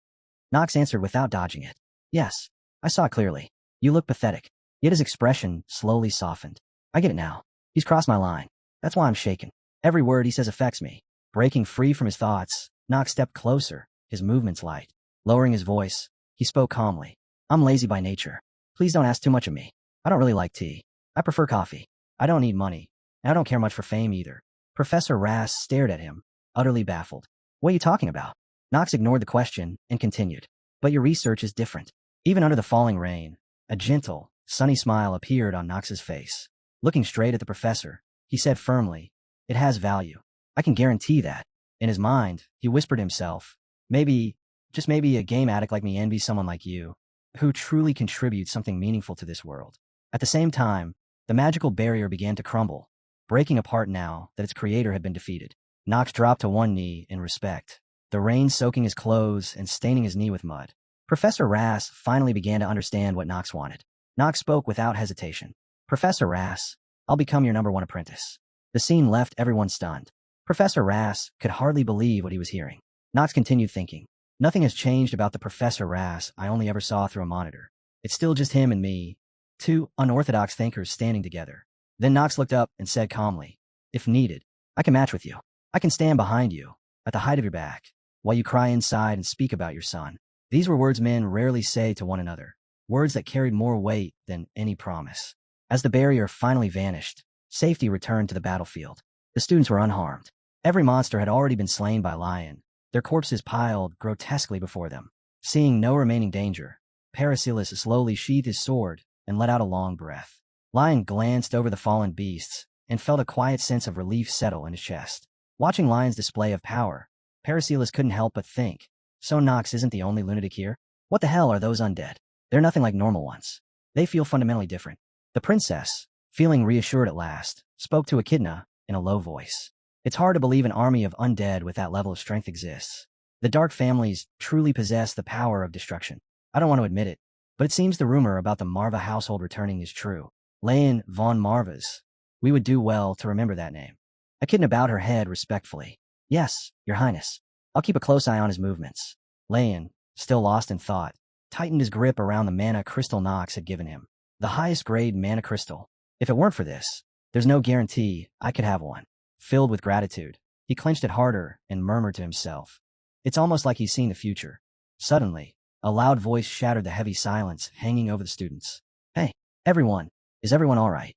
Nox answered without dodging it. "Yes, I saw it clearly. You look pathetic." Yet his expression slowly softened. "I get it now. He's crossed my line. That's why I'm shaken. Every word he says affects me." Breaking free from his thoughts, Nox stepped closer, his movements light. Lowering his voice, he spoke calmly. "I'm lazy by nature. Please don't ask too much of me. I don't really like tea. I prefer coffee. I don't need money. And I don't care much for fame either." Professor Rass stared at him, utterly baffled. "What are you talking about?" Nox ignored the question and continued. "But your research is different." Even under the falling rain, a gentle, sunny smile appeared on Nox's face. Looking straight at the professor, he said firmly, "It has value. I can guarantee that." In his mind, he whispered to himself, "Maybe, just maybe a game addict like me envies someone like you, who truly contributes something meaningful to this world." At the same time, the magical barrier began to crumble, breaking apart now that its creator had been defeated. Nox dropped to one knee in respect, the rain soaking his clothes and staining his knee with mud. Professor Rass finally began to understand what Nox wanted. Nox spoke without hesitation. Professor Rass, I'll become your #1 apprentice. The scene left everyone stunned. Professor Rass could hardly believe what he was hearing. Nox continued thinking. Nothing has changed about the Professor Rass I only ever saw through a monitor. It's still just him and me, two unorthodox thinkers standing together. Then Nox looked up and said calmly, if needed, I can match with you. I can stand behind you, at the height of your back, while you cry inside and speak about your son. These were words men rarely say to one another, words that carried more weight than any promise. As the barrier finally vanished, safety returned to the battlefield. The students were unharmed. Every monster had already been slain by Lion, their corpses piled grotesquely before them. Seeing no remaining danger, Paracelsus slowly sheathed his sword and let out a long breath. Lion glanced over the fallen beasts and felt a quiet sense of relief settle in his chest. Watching Lion's display of power, Paracelsus couldn't help but think, so Nox isn't the only lunatic here? What the hell are those undead? They're nothing like normal ones. They feel fundamentally different. The princess, feeling reassured at last, spoke to Echidna in a low voice. It's hard to believe an army of undead with that level of strength exists. The dark families truly possess the power of destruction. I don't want to admit it, but it seems the rumor about the Marva household returning is true. Leyen von Marvas. We would do well to remember that name. Echidna bowed her head respectfully. Yes, Your Highness. I'll keep a close eye on his movements. Leyen, still lost in thought, tightened his grip around the mana crystal Nox had given him. The highest grade mana crystal. If it weren't for this, there's no guarantee I could have one. Filled with gratitude, he clenched it harder and murmured to himself. It's almost like he's seen the future. Suddenly, a loud voice shattered the heavy silence hanging over the students. Hey, everyone, is everyone all right?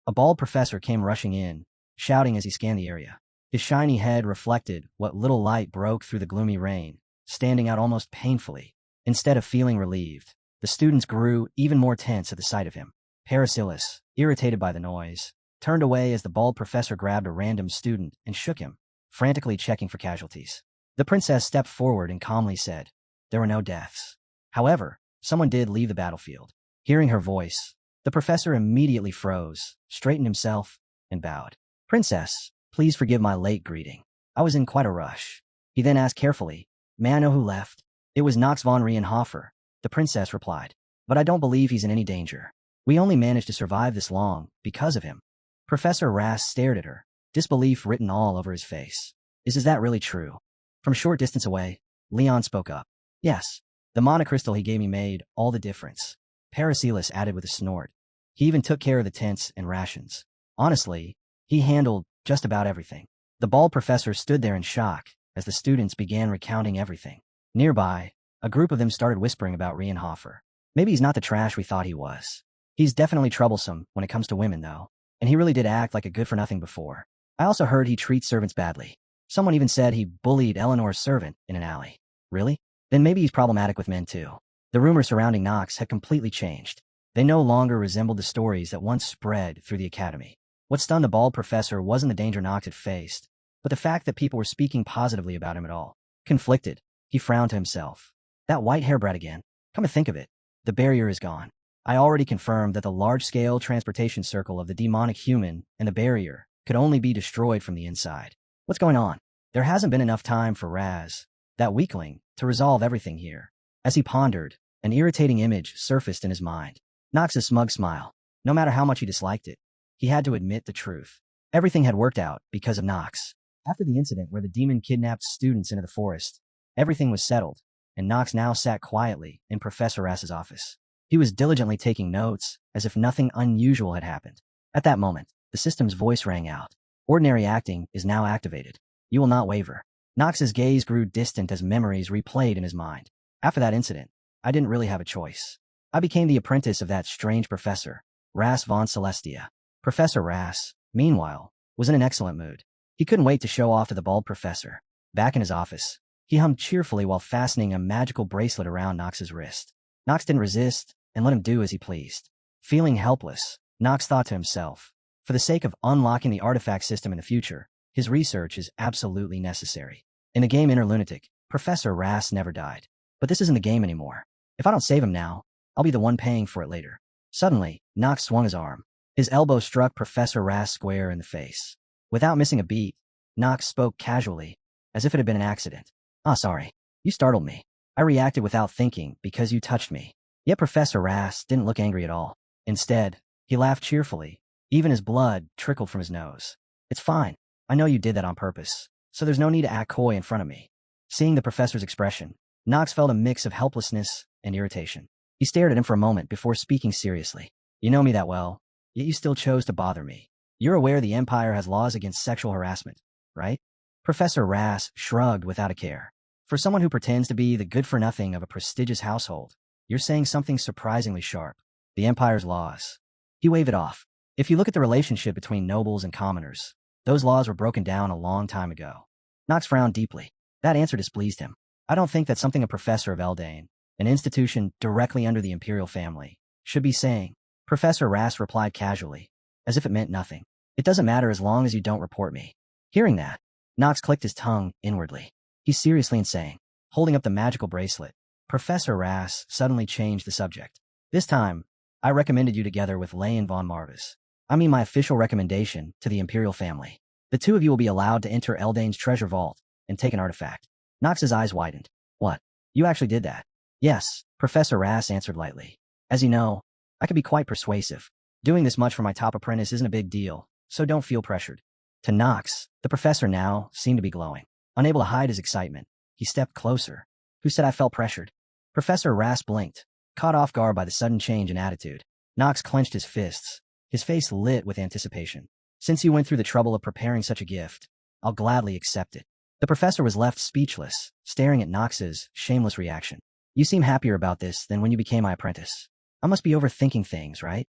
A bald professor came rushing in, shouting as he scanned the area. His shiny head reflected what little light broke through the gloomy rain, standing out almost painfully. Instead of feeling relieved, the students grew even more tense at the sight of him. Paracelsus, irritated by the noise, turned away as the bald professor grabbed a random student and shook him, frantically checking for casualties. The princess stepped forward and calmly said, there were no deaths. However, someone did leave the battlefield. Hearing her voice, the professor immediately froze, straightened himself, and bowed. Princess, please forgive my late greeting. I was in quite a rush. He then asked carefully, may I know who left? It was Nox von Reinhofer, the princess replied. But I don't believe he's in any danger. We only managed to survive this long because of him. Professor Rass stared at her, disbelief written all over his face. Is that really true? From a short distance away, Leon spoke up. Yes, the monocrystal he gave me made all the difference. Paracelsus added with a snort. He even took care of the tents and rations. Honestly, he handled just about everything. The bald professor stood there in shock as the students began recounting everything. Nearby, a group of them started whispering about Reinhofer. Maybe he's not the trash we thought he was. He's definitely troublesome when it comes to women, though. And he really did act like a good-for-nothing before. I also heard he treats servants badly. Someone even said he bullied Eleanor's servant in an alley. Really? Then maybe he's problematic with men, too. The rumors surrounding Nox had completely changed. They no longer resembled the stories that once spread through the academy. What stunned the bald professor wasn't the danger Nox had faced, but the fact that people were speaking positively about him at all. Conflicted, he frowned to himself. That white hair brat again. Come to think of it, the barrier is gone. I already confirmed that the large-scale transportation circle of the demonic human and the barrier could only be destroyed from the inside. What's going on? There hasn't been enough time for Raz, that weakling, to resolve everything here. As he pondered, an irritating image surfaced in his mind. Nox's smug smile. No matter how much he disliked it, he had to admit the truth. Everything had worked out because of Nox. After the incident where the demon kidnapped students into the forest, everything was settled, and Nox now sat quietly in Professor Rass's office. He was diligently taking notes, as if nothing unusual had happened. At that moment, the system's voice rang out. Ordinary acting is now activated. You will not waver. Nox's gaze grew distant as memories replayed in his mind. After that incident, I didn't really have a choice. I became the apprentice of that strange professor, Rass von Celestia. Professor Rass, meanwhile, was in an excellent mood. He couldn't wait to show off to the bald professor. Back in his office, he hummed cheerfully while fastening a magical bracelet around Nox's wrist. Nox didn't resist and let him do as he pleased. Feeling helpless, Nox thought to himself, for the sake of unlocking the artifact system in the future, his research is absolutely necessary. In the game Inner Lunatic, Professor Rass never died. But this isn't the game anymore. If I don't save him now, I'll be the one paying for it later. Suddenly, Knox swung his arm. His elbow struck Professor Ras square in the face. Without missing a beat, Knox spoke casually, as if it had been an accident. "Ah, sorry. You startled me. I reacted without thinking because you touched me." Yet Professor Ras didn't look angry at all. Instead, he laughed cheerfully. Even his blood trickled from his nose. "It's fine. I know you did that on purpose, so there's no need to act coy in front of me." Seeing the professor's expression, Knox felt a mix of helplessness and irritation. He stared at him for a moment before speaking seriously. "You know me that well, yet you still chose to bother me. You're aware the Empire has laws against sexual harassment, right?" Professor Ras shrugged without a care. "For someone who pretends to be the good-for-nothing of a prestigious household, you're saying something surprisingly sharp. The Empire's laws." He waved it off. "If you look at the relationship between nobles and commoners, those laws were broken down a long time ago." Knox frowned deeply. That answer displeased him. "I don't think that's something a professor of Eldain, an institution directly under the imperial family, should be saying." Professor Ras replied casually, as if it meant nothing. "It doesn't matter as long as you don't report me." Hearing that, Knox clicked his tongue inwardly. He's seriously insane. Holding up the magical bracelet, Professor Ras suddenly changed the subject. "This time, I recommended you together with Leyen von Marvis. I mean my official recommendation to the imperial family. The two of you will be allowed to enter Eldain's treasure vault and take an artifact." Knox's eyes widened. "What? You actually did that?" "Yes," Professor Ras answered lightly. "As you know, I can be quite persuasive. Doing this much for my top apprentice isn't a big deal, so don't feel pressured." To Knox, the professor now seemed to be glowing. Unable to hide his excitement, he stepped closer. "Who said I felt pressured?" Professor Ras blinked, caught off guard by the sudden change in attitude. Knox clenched his fists, his face lit with anticipation. "Since you went through the trouble of preparing such a gift, I'll gladly accept it." The professor was left speechless, staring at Knox's shameless reaction. "You seem happier about this than when you became my apprentice. I must be overthinking things, right?"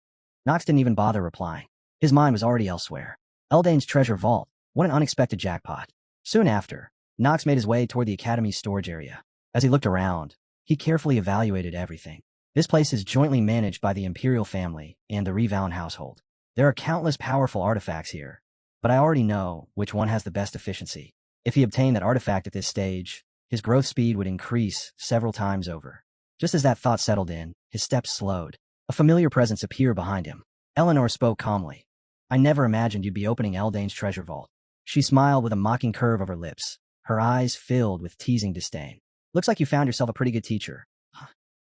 Knox didn't even bother replying. His mind was already elsewhere. Eldain's treasure vault. What an unexpected jackpot. Soon after, Knox made his way toward the Academy's storage area. As he looked around, he carefully evaluated everything. This place is jointly managed by the Imperial family and the Revound household. There are countless powerful artifacts here, but I already know which one has the best efficiency. If he obtained that artifact at this stage, his growth speed would increase several times over. Just as that thought settled in, his steps slowed. A familiar presence appeared behind him. Eleanor spoke calmly. "I never imagined you'd be opening Eldain's treasure vault." She smiled with a mocking curve of her lips, her eyes filled with teasing disdain. "Looks like you found yourself a pretty good teacher."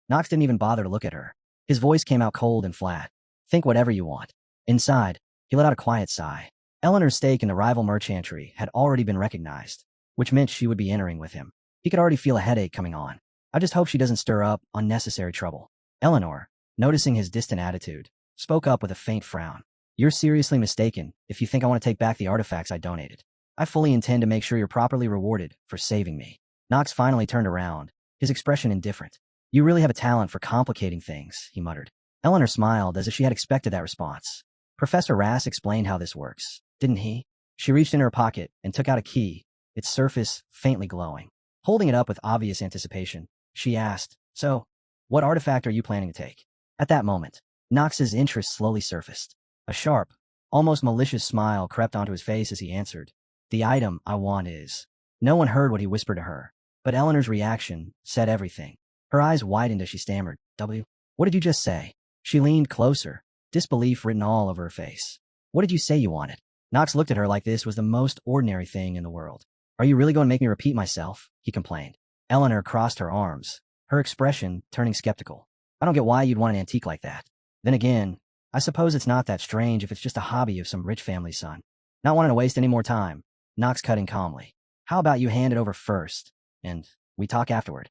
Knox didn't even bother to look at her. His voice came out cold and flat. "Think whatever you want." Inside, he let out a quiet sigh. Eleanor's stake in the rival merchantry had already been recognized, which meant she would be entering with him. He could already feel a headache coming on. "I just hope she doesn't stir up unnecessary trouble." Eleanor, noticing his distant attitude, spoke up with a faint frown. "You're seriously mistaken if you think I want to take back the artifacts I donated. I fully intend to make sure you're properly rewarded for saving me." Knox finally turned around, his expression indifferent. "You really have a talent for complicating things," he muttered. Eleanor smiled as if she had expected that response. "Professor Ras explained how this works, didn't he?" She reached in her pocket and took out a key, its surface faintly glowing. Holding it up with obvious anticipation, she asked, "So, what artifact are you planning to take?" At that moment, Knox's interest slowly surfaced. A sharp, almost malicious smile crept onto his face as he answered, "The item I want is..." No one heard what he whispered to her, but Eleanor's reaction said everything. Her eyes widened as she stammered, "W? What did you just say?" She leaned closer, disbelief written all over her face. "What did you say you wanted?" Knox looked at her like this was the most ordinary thing in the world. "Are you really going to make me repeat myself?" he complained. Eleanor crossed her arms, her expression turning skeptical. "I don't get why you'd want an antique like that. Then again, I suppose it's not that strange if it's just a hobby of some rich family's son." Not wanting to waste any more time, Knox cut in calmly. "How about you hand it over first, and we talk afterward?"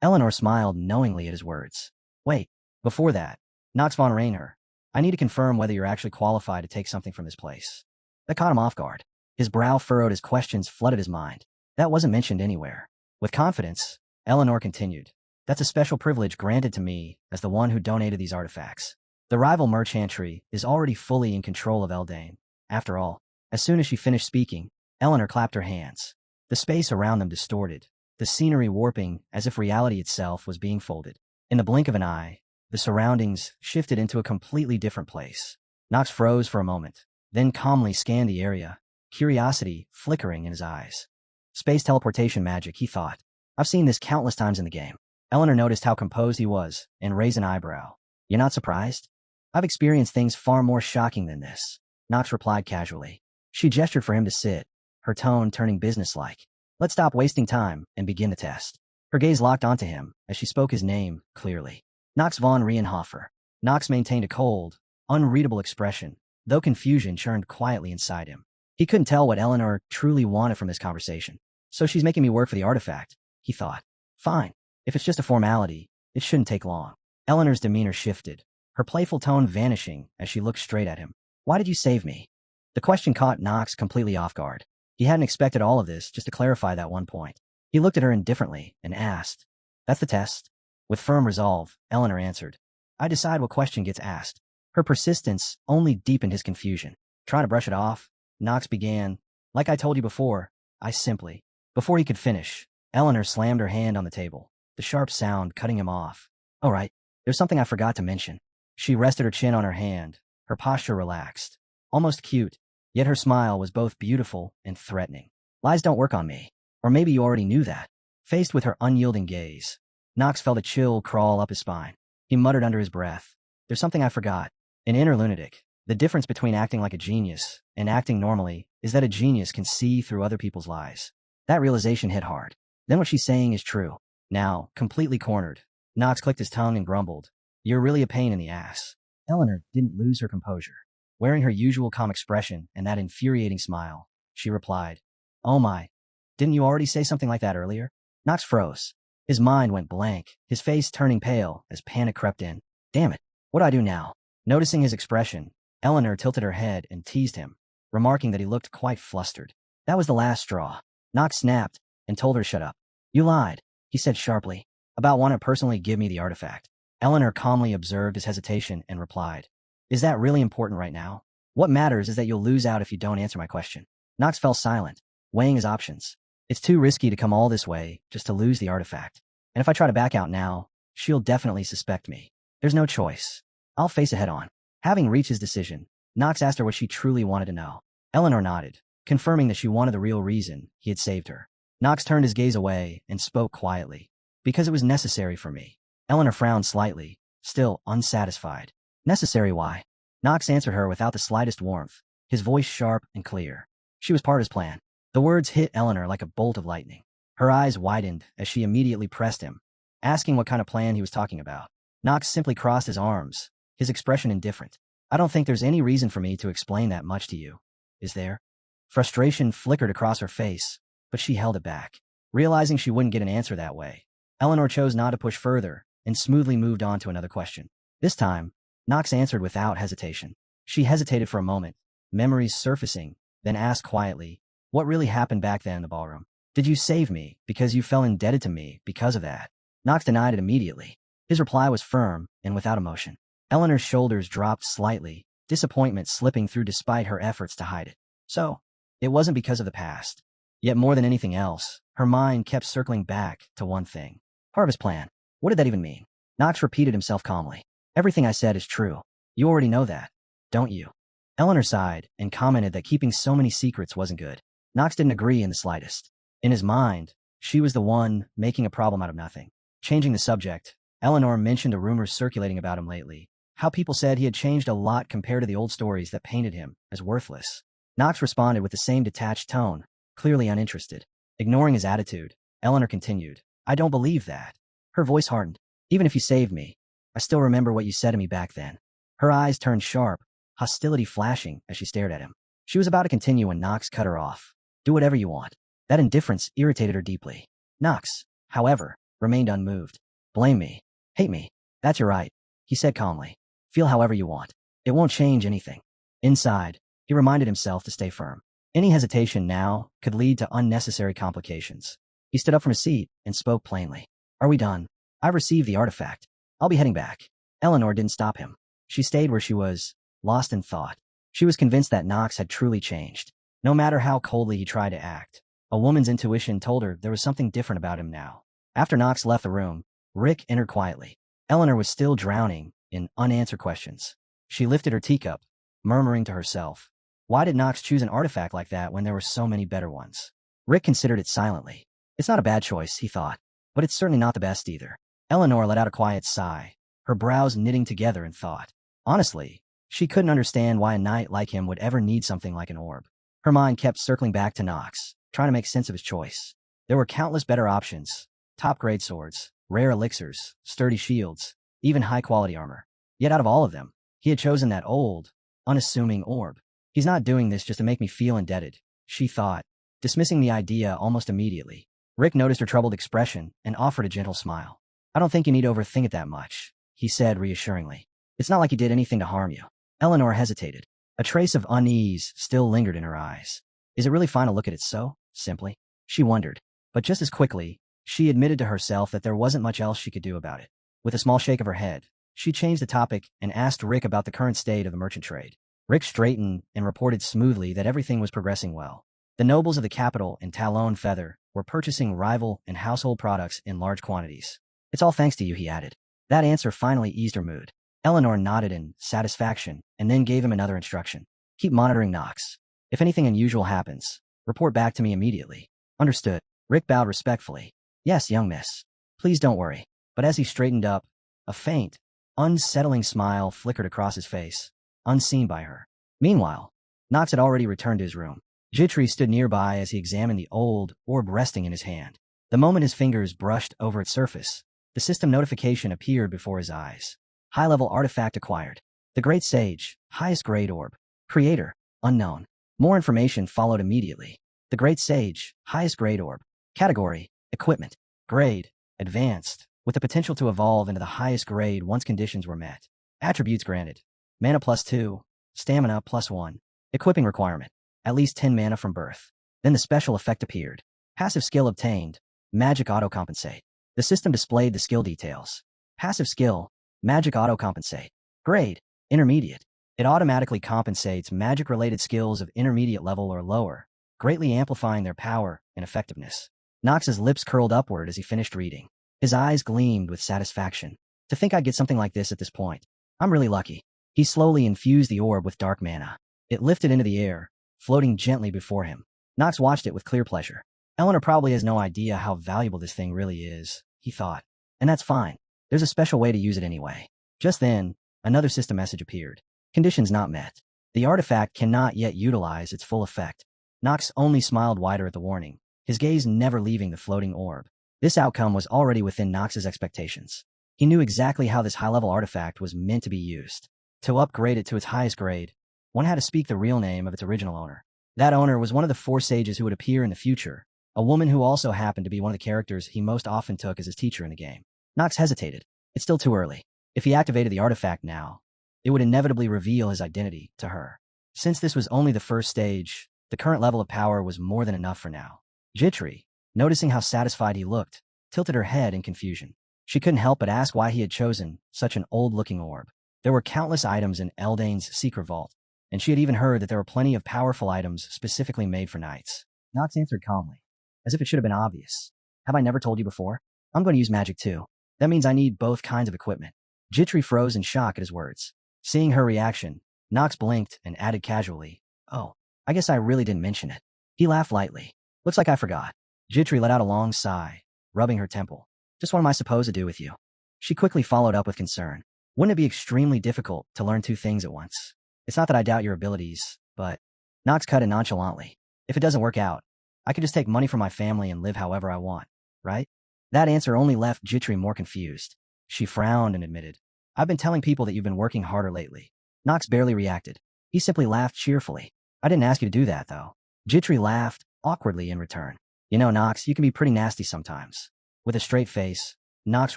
Eleanor smiled knowingly at his words. "Wait, before that, Knox von Rainer, I need to confirm whether you're actually qualified to take something from this place." That caught him off guard. His brow furrowed as questions flooded his mind. That wasn't mentioned anywhere. With confidence, Eleanor continued, "That's a special privilege granted to me as the one who donated these artifacts. The rival merchantry is already fully in control of Eldain. After all." As soon as she finished speaking, Eleanor clapped her hands. The space around them distorted, the scenery warping as if reality itself was being folded. In the blink of an eye, the surroundings shifted into a completely different place. Knox froze for a moment, then calmly scanned the area, curiosity flickering in his eyes. Space teleportation magic, he thought. "I've seen this countless times in the game." Eleanor noticed how composed he was and raised an eyebrow. "You're not surprised?" I've experienced things far more shocking than this, Knox replied casually. She gestured for him to sit, her tone turning businesslike. Let's stop wasting time and begin the test. Her gaze locked onto him as she spoke his name clearly. Knox von Rienhofer. Knox maintained a cold, unreadable expression, though confusion churned quietly inside him. He couldn't tell what Eleanor truly wanted from this conversation. So she's making me work for the artifact, he thought. Fine. If it's just a formality, it shouldn't take long. Eleanor's demeanor shifted, her playful tone vanishing as she looked straight at him. Why did you save me? The question caught Knox completely off guard. He hadn't expected all of this just to clarify that one point. He looked at her indifferently and asked, That's the test? With firm resolve, Eleanor answered, I decide what question gets asked. Her persistence only deepened his confusion. Trying to brush it off, Knox began, Like I told you before, I simply. Before he could finish, Eleanor slammed her hand on the table, the sharp sound cutting him off. All right, there's something I forgot to mention. She rested her chin on her hand, her posture relaxed, almost cute, yet her smile was both beautiful and threatening. Lies don't work on me. Or maybe you already knew that. Faced with her unyielding gaze, Knox felt a chill crawl up his spine. He muttered under his breath, There's something I forgot. An inner lunatic. The difference between acting like a genius and acting normally is that a genius can see through other people's lies. That realization hit hard. Then what she's saying is true. Now, completely cornered, Knox clicked his tongue and grumbled, You're really a pain in the ass. Eleanor didn't lose her composure. Wearing her usual calm expression and that infuriating smile, she replied, Oh my. Didn't you already say something like that earlier? Knox froze. His mind went blank, his face turning pale as panic crept in. Damn it. What do I do now? Noticing his expression, Eleanor tilted her head and teased him, remarking that he looked quite flustered. That was the last straw. Knox snapped and told her to shut up. You lied, he said sharply, about wanting to personally give me the artifact. Eleanor calmly observed his hesitation and replied, Is that really important right now? What matters is that you'll lose out if you don't answer my question. Knox fell silent, weighing his options. It's too risky to come all this way just to lose the artifact. And if I try to back out now, she'll definitely suspect me. There's no choice. I'll face it head on. Having reached his decision, Knox asked her what she truly wanted to know. Eleanor nodded, confirming that she wanted the real reason he had saved her. Knox turned his gaze away and spoke quietly. Because it was necessary for me. Eleanor frowned slightly, still unsatisfied. Necessary why? Knox answered her without the slightest warmth, his voice sharp and clear. She was part of his plan. The words hit Eleanor like a bolt of lightning. Her eyes widened as she immediately pressed him, asking what kind of plan he was talking about. Knox simply crossed his arms, his expression indifferent. I don't think there's any reason for me to explain that much to you. Is there? Frustration flickered across her face, but she held it back. Realizing she wouldn't get an answer that way, Eleanor chose not to push further and smoothly moved on to another question. This time, Knox answered without hesitation. She hesitated for a moment, memories surfacing, then asked quietly, What really happened back then in the ballroom? Did you save me because you felt indebted to me because of that? Knox denied it immediately. His reply was firm and without emotion. Eleanor's shoulders dropped slightly, disappointment slipping through despite her efforts to hide it. So, it wasn't because of the past. Yet more than anything else, her mind kept circling back to one thing. Part of his plan. What did that even mean? Knox repeated himself calmly. Everything I said is true. You already know that, don't you? Eleanor sighed and commented that keeping so many secrets wasn't good. Knox didn't agree in the slightest. In his mind, she was the one making a problem out of nothing. Changing the subject, Eleanor mentioned the rumors circulating about him lately. How people said he had changed a lot compared to the old stories that painted him as worthless. Knox responded with the same detached tone, clearly uninterested. Ignoring his attitude, Eleanor continued, I don't believe that. Her voice hardened. Even if you saved me, I still remember what you said to me back then. Her eyes turned sharp, hostility flashing as she stared at him. She was about to continue when Knox cut her off. Do whatever you want. That indifference irritated her deeply. Knox, however, remained unmoved. Blame me. Hate me. That's your right, he said calmly. Feel however you want. It won't change anything. Inside, he reminded himself to stay firm. Any hesitation now could lead to unnecessary complications. He stood up from his seat and spoke plainly. Are we done? I've received the artifact. I'll be heading back. Eleanor didn't stop him. She stayed where she was, lost in thought. She was convinced that Knox had truly changed. No matter how coldly he tried to act, a woman's intuition told her there was something different about him now. After Knox left the room, Rick entered quietly. Eleanor was still drowning in unanswered questions. She lifted her teacup, murmuring to herself, Why did Knox choose an artifact like that when there were so many better ones? Rick considered it silently. It's not a bad choice, he thought, but it's certainly not the best either. Eleanor let out a quiet sigh, her brows knitting together in thought. Honestly, she couldn't understand why a knight like him would ever need something like an orb. Her mind kept circling back to Nox, trying to make sense of his choice. There were countless better options: top-grade swords, rare elixirs, sturdy shields, even high-quality armor. Yet out of all of them, he had chosen that old, unassuming orb. He's not doing this just to make me feel indebted, she thought, dismissing the idea almost immediately. Rick noticed her troubled expression and offered a gentle smile. I don't think you need to overthink it that much, he said reassuringly. It's not like he did anything to harm you. Eleanor hesitated. A trace of unease still lingered in her eyes. Is it really fine to look at it so simply? She wondered. But just as quickly, she admitted to herself that there wasn't much else she could do about it. With a small shake of her head, she changed the topic and asked Rick about the current state of the merchant trade. Rick straightened and reported smoothly that everything was progressing well. The nobles of the capital in Talon Feather were purchasing rival and household products in large quantities. It's all thanks to you, he added. That answer finally eased her mood. Eleanor nodded in satisfaction and then gave him another instruction. Keep monitoring Nox. If anything unusual happens, report back to me immediately. Understood. Rick bowed respectfully. Yes, young miss. Please don't worry. But as he straightened up, a faint, unsettling smile flickered across his face, unseen by her. Meanwhile, Nox had already returned to his room. Jitri stood nearby as he examined the old orb resting in his hand. The moment his fingers brushed over its surface, the system notification appeared before his eyes. High-level artifact acquired. The Great Sage, highest grade orb. Creator, unknown. More information followed immediately. The Great Sage, highest grade orb. Category, equipment. Grade, advanced, with the potential to evolve into the highest grade once conditions were met. Attributes granted. Mana +2, stamina +1. Equipping requirement, at least 10 mana from birth. Then the special effect appeared. Passive skill obtained. Magic autocompensate. The system displayed the skill details. Passive skill, magic autocompensate. Grade, intermediate. It automatically compensates magic-related skills of intermediate level or lower, greatly amplifying their power and effectiveness. Nox's lips curled upward as he finished reading. His eyes gleamed with satisfaction. To think I'd get something like this at this point. I'm really lucky. He slowly infused the orb with dark mana. It lifted into the air, floating gently before him. Nox watched it with clear pleasure. Eleanor probably has no idea how valuable this thing really is, he thought. And that's fine. There's a special way to use it anyway. Just then, another system message appeared. Conditions not met. The artifact cannot yet utilize its full effect. Nox only smiled wider at the warning, his gaze never leaving the floating orb. This outcome was already within Nox's expectations. He knew exactly how this high-level artifact was meant to be used. To upgrade it to its highest grade, one had to speak the real name of its original owner. That owner was one of the 4 sages who would appear in the future, a woman who also happened to be one of the characters he most often took as his teacher in the game. Nox hesitated. It's still too early. If he activated the artifact now, it would inevitably reveal his identity to her. Since this was only the first stage, the current level of power was more than enough for now. Jitri, noticing how satisfied he looked, tilted her head in confusion. She couldn't help but ask why he had chosen such an old-looking orb. There were countless items in Eldane's secret vault, and she had even heard that there were plenty of powerful items specifically made for knights. Nox answered calmly, as if it should have been obvious. Have I never told you before? I'm going to use magic too. That means I need both kinds of equipment. Jitri froze in shock at his words. Seeing her reaction, Nox blinked and added casually, Oh, I guess I really didn't mention it. He laughed lightly. Looks like I forgot. Jitri let out a long sigh, rubbing her temple. Just what am I supposed to do with you? She quickly followed up with concern. Wouldn't it be extremely difficult to learn 2 things at once? It's not that I doubt your abilities, but... Nox cut in nonchalantly. If it doesn't work out, I could just take money from my family and live however I want, right? That answer only left Jitri more confused. She frowned and admitted, I've been telling people that you've been working harder lately. Nox barely reacted. He simply laughed cheerfully. I didn't ask you to do that, though. Jitri laughed awkwardly in return. You know, Nox, you can be pretty nasty sometimes. With a straight face, Nox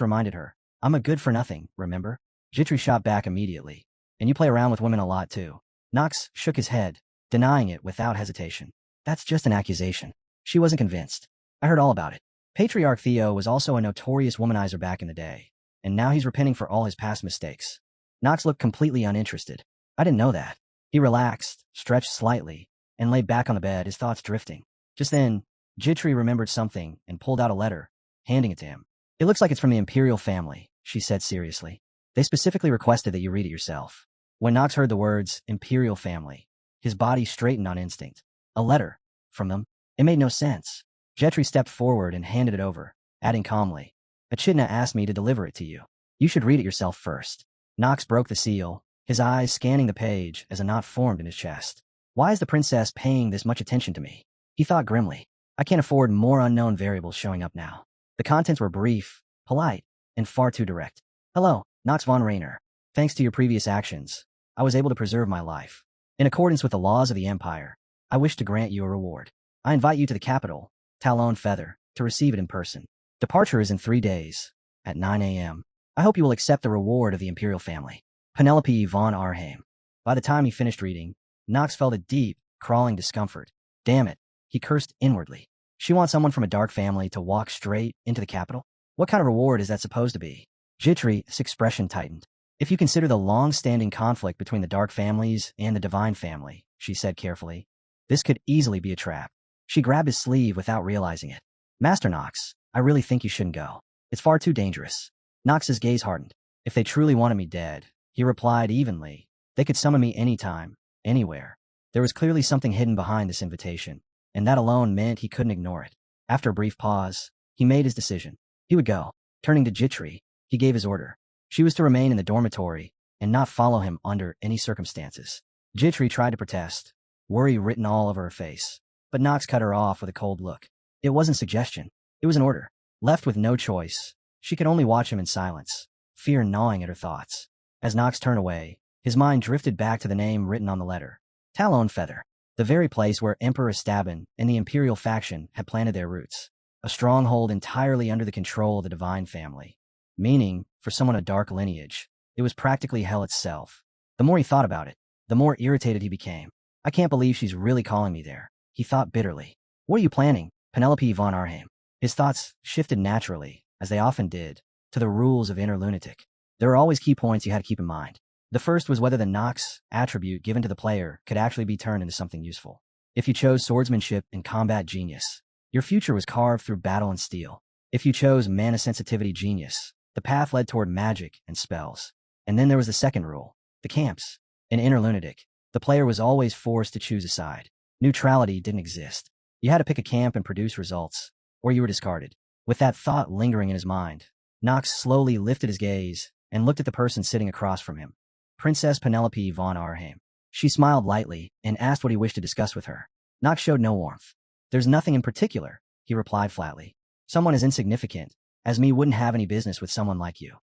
reminded her, I'm a good-for-nothing, remember? Jitri shot back immediately. And you play around with women a lot, too. Nox shook his head, denying it without hesitation. That's just an accusation. She wasn't convinced. I heard all about it. Patriarch Theo was also a notorious womanizer back in the day, and now he's repenting for all his past mistakes. Nox looked completely uninterested. I didn't know that. He relaxed, stretched slightly, and lay back on the bed, his thoughts drifting. Just then, Jitri remembered something and pulled out a letter, handing it to him. It looks like it's from the Imperial family, she said seriously. They specifically requested that you read it yourself. When Nox heard the words, Imperial family, his body straightened on instinct. A letter? From them? It made no sense. Jitri stepped forward and handed it over, adding calmly, Echidna asked me to deliver it to you. You should read it yourself first. Nox broke the seal, his eyes scanning the page as a knot formed in his chest. Why is the princess paying this much attention to me? He thought grimly. I can't afford more unknown variables showing up now. The contents were brief, polite, and far too direct. Hello, Knox von Rainer. Thanks to your previous actions, I was able to preserve my life. In accordance with the laws of the Empire, I wish to grant you a reward. I invite you to the capital, Talon Feather, to receive it in person. Departure is in 3 days, at 9 a.m. I hope you will accept the reward of the Imperial family. Penelope von Arnhem. By the time he finished reading, Knox felt a deep, crawling discomfort. Damn it, he cursed inwardly. She wants someone from a dark family to walk straight into the capital? What kind of reward is that supposed to be? Jitri's expression tightened. If you consider the long-standing conflict between the dark families and the divine family, she said carefully, this could easily be a trap. She grabbed his sleeve without realizing it. Master Knox, I really think you shouldn't go. It's far too dangerous. Knox's gaze hardened. If they truly wanted me dead, he replied evenly, they could summon me anytime, anywhere. There was clearly something hidden behind this invitation, and that alone meant he couldn't ignore it. After a brief pause, he made his decision. He would go. Turning to Jitri, he gave his order. She was to remain in the dormitory and not follow him under any circumstances. Jitri tried to protest, worry written all over her face, but Knox cut her off with a cold look. It wasn't suggestion. It was an order. Left with no choice, she could only watch him in silence, fear gnawing at her thoughts. As Knox turned away, his mind drifted back to the name written on the letter. Talon Feather, the very place where Emperor Stabin and the Imperial faction had planted their roots. A stronghold entirely under the control of the divine family. Meaning, for someone of dark lineage, it was practically hell itself. The more he thought about it, the more irritated he became. I can't believe she's really calling me there, he thought bitterly. What are you planning, Penelope von Arnhem? His thoughts shifted naturally, as they often did, to the rules of inner lunatic. There were always key points you had to keep in mind. The first was whether the Knox attribute given to the player could actually be turned into something useful. If you chose swordsmanship and combat genius, your future was carved through battle and steel. If you chose mana sensitivity genius, the path led toward magic and spells. And then there was the second rule, the camps. In Inner Lunatic, the player was always forced to choose a side. Neutrality didn't exist. You had to pick a camp and produce results, or you were discarded. With that thought lingering in his mind, Knox slowly lifted his gaze and looked at the person sitting across from him. Princess Penelope von Arnhem. She smiled lightly and asked what he wished to discuss with her. Knox showed no warmth. There's nothing in particular, he replied flatly. Someone as insignificant as me wouldn't have any business with someone like you.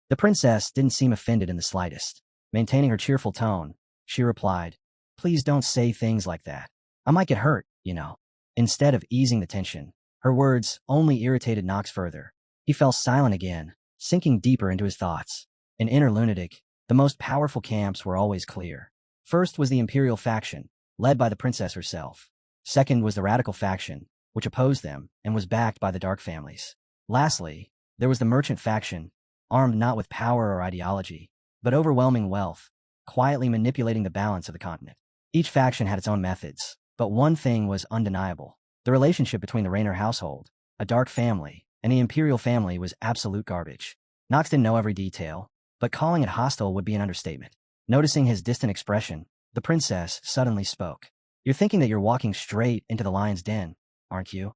The princess didn't seem offended in the slightest. Maintaining her cheerful tone, she replied, please don't say things like that. I might get hurt, you know. Instead of easing the tension, her words only irritated Knox further. He fell silent again, sinking deeper into his thoughts. In Inner Lunatic, the most powerful camps were always clear. First was the Imperial faction, led by the princess herself. Second was the Radical faction, which opposed them and was backed by the Dark families. Lastly, there was the Merchant faction, armed not with power or ideology, but overwhelming wealth, quietly manipulating the balance of the continent. Each faction had its own methods, but one thing was undeniable. The relationship between the Rainer household, a dark family, and the Imperial family was absolute garbage. Knox didn't know every detail, but calling it hostile would be an understatement. Noticing his distant expression, the princess suddenly spoke. You're thinking that you're walking straight into the lion's den, aren't you?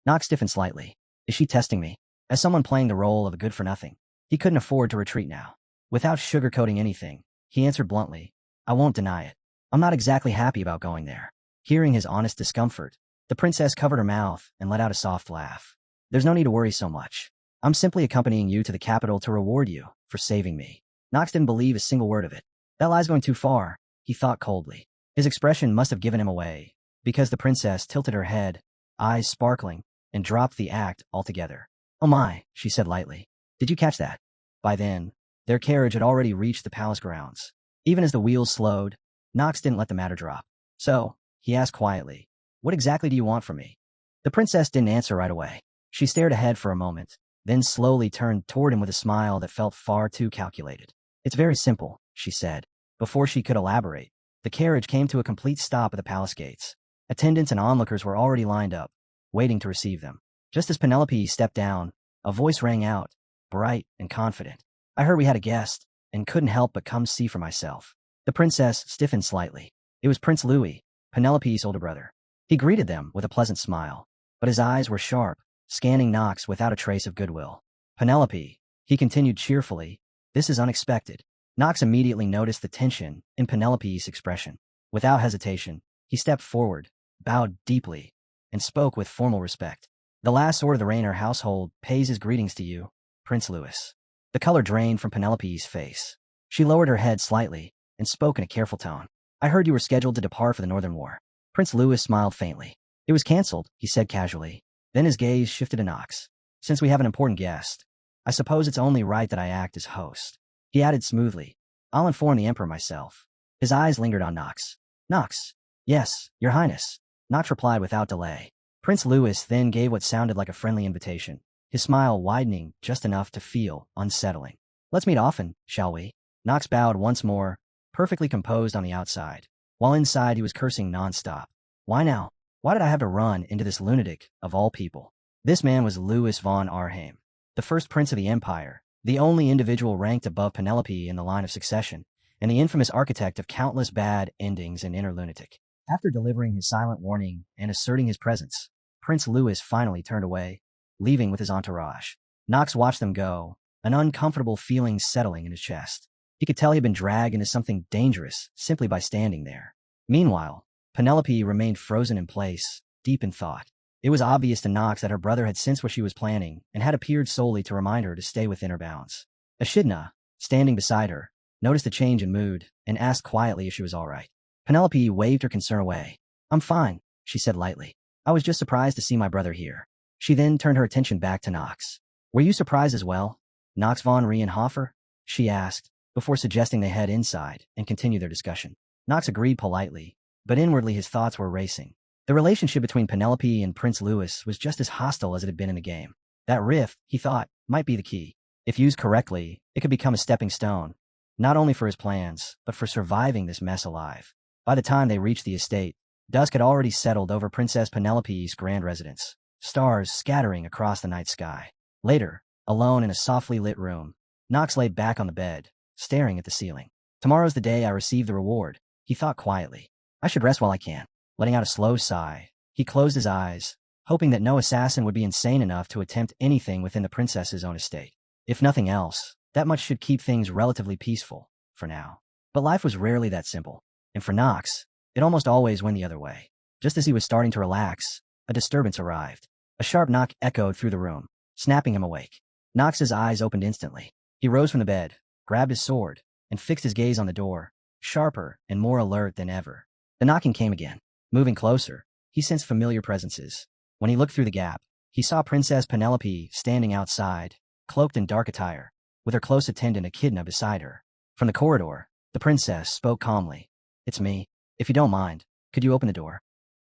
Knox stiffened slightly. Is she testing me? As someone playing the role of a good-for-nothing. He couldn't afford to retreat now. Without sugarcoating anything, he answered bluntly, I won't deny it. I'm not exactly happy about going there. Hearing his honest discomfort, the princess covered her mouth and let out a soft laugh. There's no need to worry so much. I'm simply accompanying you to the capital to reward you for saving me. Knox didn't believe a single word of it. That lie's going too far, he thought coldly. His expression must have given him away, because the princess tilted her head, eyes sparkling, and dropped the act altogether. Oh my, she said lightly. Did you catch that? By then, their carriage had already reached the palace grounds. Even as the wheels slowed, Knox didn't let the matter drop. So, he asked quietly, what exactly do you want from me? The princess didn't answer right away. She stared ahead for a moment, then slowly turned toward him with a smile that felt far too calculated. It's very simple, she said. Before she could elaborate, the carriage came to a complete stop at the palace gates. Attendants and onlookers were already lined up, waiting to receive them. Just as Penelope stepped down, a voice rang out, bright and confident. I heard we had a guest, and couldn't help but come see for myself. The princess stiffened slightly. It was Prince Louis, Penelope's older brother. He greeted them with a pleasant smile, but his eyes were sharp, scanning Knox without a trace of goodwill. Penelope, he continued cheerfully, this is unexpected. Knox immediately noticed the tension in Penelope's expression. Without hesitation, he stepped forward, bowed deeply, and spoke with formal respect. "The last sword of the Rayner household pays his greetings to you, Prince Louis." The color drained from Penelope's face. She lowered her head slightly and spoke in a careful tone. "I heard you were scheduled to depart for the Northern War." Prince Louis smiled faintly. "It was cancelled," he said casually. Then his gaze shifted to Knox. "Since we have an important guest, I suppose it's only right that I act as host." He added smoothly, "I'll inform the Emperor myself." His eyes lingered on Knox. "Knox." "Yes, Your Highness," Knox replied without delay. Prince Louis then gave what sounded like a friendly invitation, his smile widening just enough to feel unsettling. "Let's meet often, shall we?" Knox bowed once more, perfectly composed on the outside, while inside he was cursing nonstop. Why now? Why did I have to run into this lunatic, of all people? This man was Louis von Arnheim, the first prince of the empire, the only individual ranked above Penelope in the line of succession, and the infamous architect of countless bad endings and inner lunatic. After delivering his silent warning and asserting his presence, Prince Louis finally turned away, leaving with his entourage. Knox watched them go, an uncomfortable feeling settling in his chest. He could tell he had been dragged into something dangerous simply by standing there. Meanwhile, Penelope remained frozen in place, deep in thought. It was obvious to Knox that her brother had sensed what she was planning and had appeared solely to remind her to stay within her bounds. Echidna, standing beside her, noticed the change in mood and asked quietly if she was all right. Penelope waved her concern away. "I'm fine," she said lightly. "I was just surprised to see my brother here." She then turned her attention back to Knox. "Were you surprised as well, Knox von Rienhofer?" she asked, before suggesting they head inside and continue their discussion. Knox agreed politely, but inwardly his thoughts were racing. The relationship between Penelope and Prince Louis was just as hostile as it had been in the game. That rift, he thought, might be the key. If used correctly, it could become a stepping stone, not only for his plans, but for surviving this mess alive. By the time they reached the estate, dusk had already settled over Princess Penelope's grand residence, stars scattering across the night sky. Later, alone in a softly lit room, Knox lay back on the bed, staring at the ceiling. "Tomorrow's the day I receive the reward," he thought quietly. "I should rest while I can." Letting out a slow sigh, he closed his eyes, hoping that no assassin would be insane enough to attempt anything within the princess's own estate. If nothing else, that much should keep things relatively peaceful, for now. But life was rarely that simple, and for Knox, it almost always went the other way. Just as he was starting to relax, a disturbance arrived. A sharp knock echoed through the room, snapping him awake. Knox's eyes opened instantly. He rose from the bed, grabbed his sword, and fixed his gaze on the door, sharper and more alert than ever. The knocking came again. Moving closer, he sensed familiar presences. When he looked through the gap, he saw Princess Penelope standing outside, cloaked in dark attire, with her close attendant Echidna beside her. From the corridor, the princess spoke calmly. "It's me. If you don't mind, could you open the door?"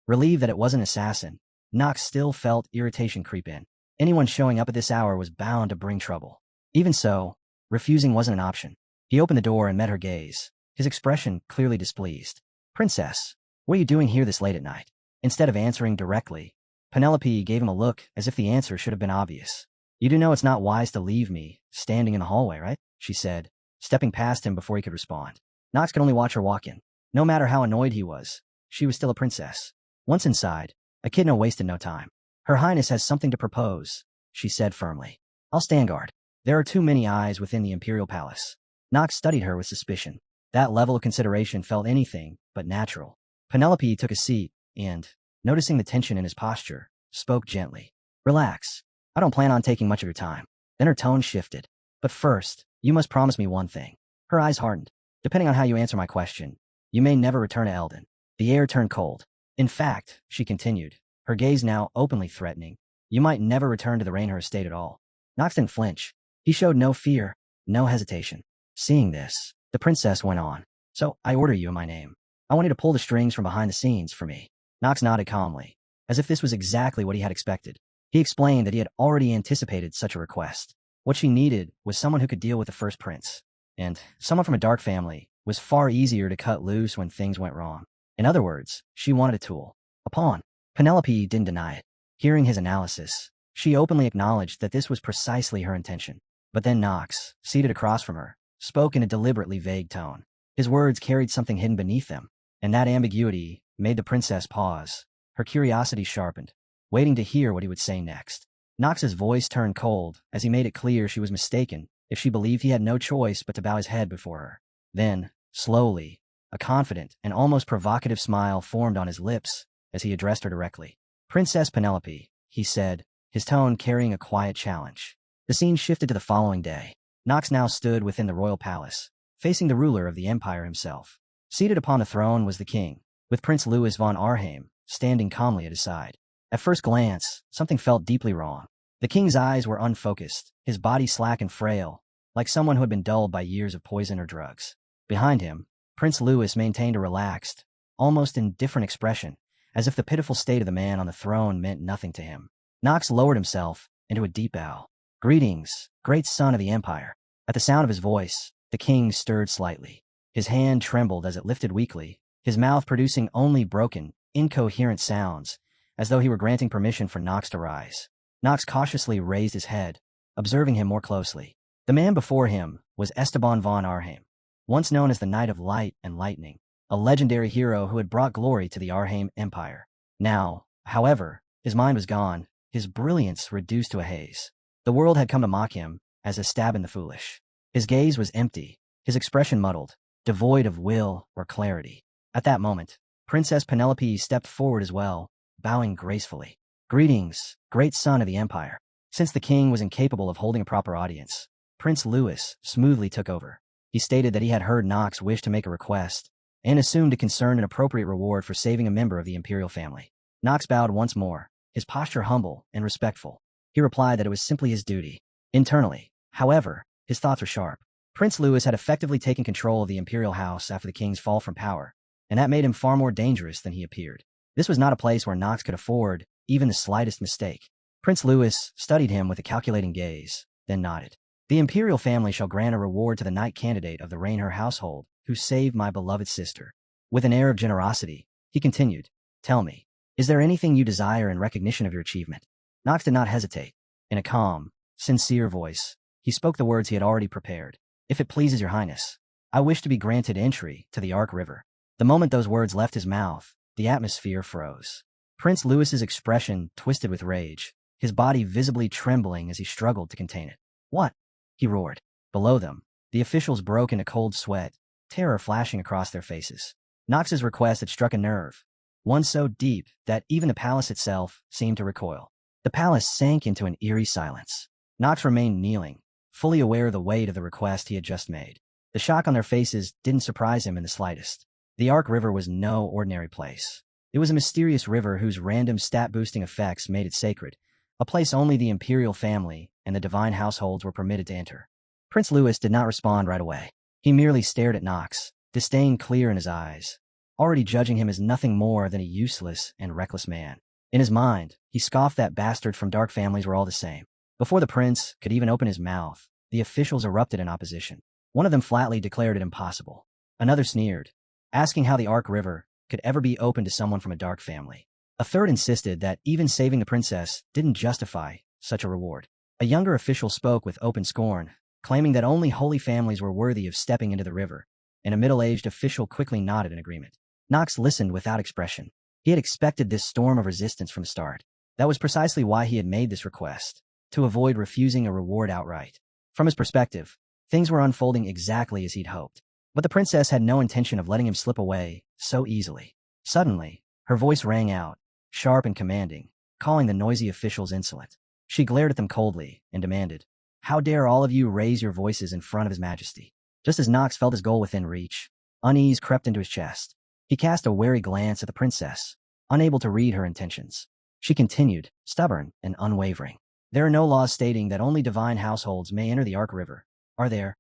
Relieved that it wasn't an assassin, Knox still felt irritation creep in. Anyone showing up at this hour was bound to bring trouble. Even so, refusing wasn't an option. He opened the door and met her gaze, his expression clearly displeased. "Princess, what are you doing here this late at night?" Instead of answering directly, Penelope gave him a look as if the answer should have been obvious. "You do know it's not wise to leave me standing in the hallway, right?" she said, stepping past him before he could respond. Knox could only watch her walk in. No matter how annoyed he was, she was still a princess. Once inside, Echidna wasted no time. "Her Highness has something to propose," she said firmly. "I'll stand guard. There are too many eyes within the Imperial Palace." Knox studied her with suspicion. That level of consideration felt anything but natural. Penelope took a seat and, noticing the tension in his posture, spoke gently. "Relax. I don't plan on taking much of your time." Then her tone shifted. "But first, you must promise me one thing." Her eyes hardened. "Depending on how you answer my question, you may never return to Eldon." The air turned cold. "In fact," she continued, her gaze now openly threatening, "you might never return to the Raynor estate at all." Knox didn't flinch. He showed no fear, no hesitation. Seeing this, the princess went on. "So, I order you in my name. I want you to pull the strings from behind the scenes for me." Knox nodded calmly, as if this was exactly what he had expected. He explained that he had already anticipated such a request. What she needed was someone who could deal with the first prince. And someone from a dark family was far easier to cut loose when things went wrong. In other words, she wanted a tool. A pawn. Penelope didn't deny it. Hearing his analysis, she openly acknowledged that this was precisely her intention. But then Knox, seated across from her, spoke in a deliberately vague tone. His words carried something hidden beneath them, and that ambiguity made the princess pause. Her curiosity sharpened, waiting to hear what he would say next. Knox's voice turned cold as he made it clear she was mistaken if she believed he had no choice but to bow his head before her. Then, slowly, a confident and almost provocative smile formed on his lips as he addressed her directly. "Princess Penelope," he said, his tone carrying a quiet challenge. The scene shifted to the following day. Knox now stood within the royal palace, facing the ruler of the empire himself. Seated upon the throne was the king, with Prince Louis von Arnhem standing calmly at his side. At first glance, something felt deeply wrong. The king's eyes were unfocused, his body slack and frail, like someone who had been dulled by years of poison or drugs. Behind him, Prince Louis maintained a relaxed, almost indifferent expression, as if the pitiful state of the man on the throne meant nothing to him. Knox lowered himself into a deep bow. "Greetings, great son of the empire." At the sound of his voice, the king stirred slightly. His hand trembled as it lifted weakly, his mouth producing only broken, incoherent sounds, as though he were granting permission for Knox to rise. Knox cautiously raised his head, observing him more closely. The man before him was Esteban von Arnhem, once known as the Knight of Light and Lightning, a legendary hero who had brought glory to the Arnhem Empire. Now, however, his mind was gone, his brilliance reduced to a haze. The world had come to mock him as a stab in the foolish. His gaze was empty, his expression muddled, devoid of will or clarity. At that moment, Princess Penelope stepped forward as well, bowing gracefully. "Greetings, great son of the empire." Since the king was incapable of holding a proper audience, Prince Louis smoothly took over. He stated that he had heard Knox wish to make a request, and assumed it concerned an appropriate reward for saving a member of the imperial family. Knox bowed once more, his posture humble and respectful. He replied that it was simply his duty. Internally, however, his thoughts were sharp. Prince Louis had effectively taken control of the imperial house after the king's fall from power, and that made him far more dangerous than he appeared. This was not a place where Knox could afford even the slightest mistake. Prince Louis studied him with a calculating gaze, then nodded. "The imperial family shall grant a reward to the knight candidate of the Rainher household who saved my beloved sister." With an air of generosity, he continued, "Tell me, is there anything you desire in recognition of your achievement?" Knox did not hesitate. In a calm, sincere voice, he spoke the words he had already prepared. "If it pleases your highness, I wish to be granted entry to the Ark River." The moment those words left his mouth, the atmosphere froze. Prince Louis's expression twisted with rage, his body visibly trembling as he struggled to contain it. "What?" he roared. Below them, the officials broke into cold sweat, terror flashing across their faces. Knox's request had struck a nerve, one so deep that even the palace itself seemed to recoil. The palace sank into an eerie silence. Knox remained kneeling, fully aware of the weight of the request he had just made. The shock on their faces didn't surprise him in the slightest. The Ark River was no ordinary place. It was a mysterious river whose random stat-boosting effects made it sacred, a place only the imperial family and the divine households were permitted to enter. Prince Louis did not respond right away. He merely stared at Knox, disdain clear in his eyes, already judging him as nothing more than a useless and reckless man. In his mind, he scoffed that bastards from dark families were all the same. Before the prince could even open his mouth, the officials erupted in opposition. One of them flatly declared it impossible. Another sneered, asking how the Ark River could ever be open to someone from a dark family. A third insisted that even saving the princess didn't justify such a reward. A younger official spoke with open scorn, claiming that only holy families were worthy of stepping into the river, and a middle-aged official quickly nodded in agreement. Knox listened without expression. He had expected this storm of resistance from the start. That was precisely why he had made this request, to avoid refusing a reward outright. From his perspective, things were unfolding exactly as he'd hoped. But the princess had no intention of letting him slip away so easily. Suddenly, her voice rang out, sharp and commanding, calling the noisy officials insolent. She glared at them coldly and demanded, "How dare all of you raise your voices in front of His Majesty?" Just as Knox felt his goal within reach, unease crept into his chest. He cast a wary glance at the princess, unable to read her intentions. She continued, stubborn and unwavering. "There are no laws stating that only divine households may enter the Ark River, are there?"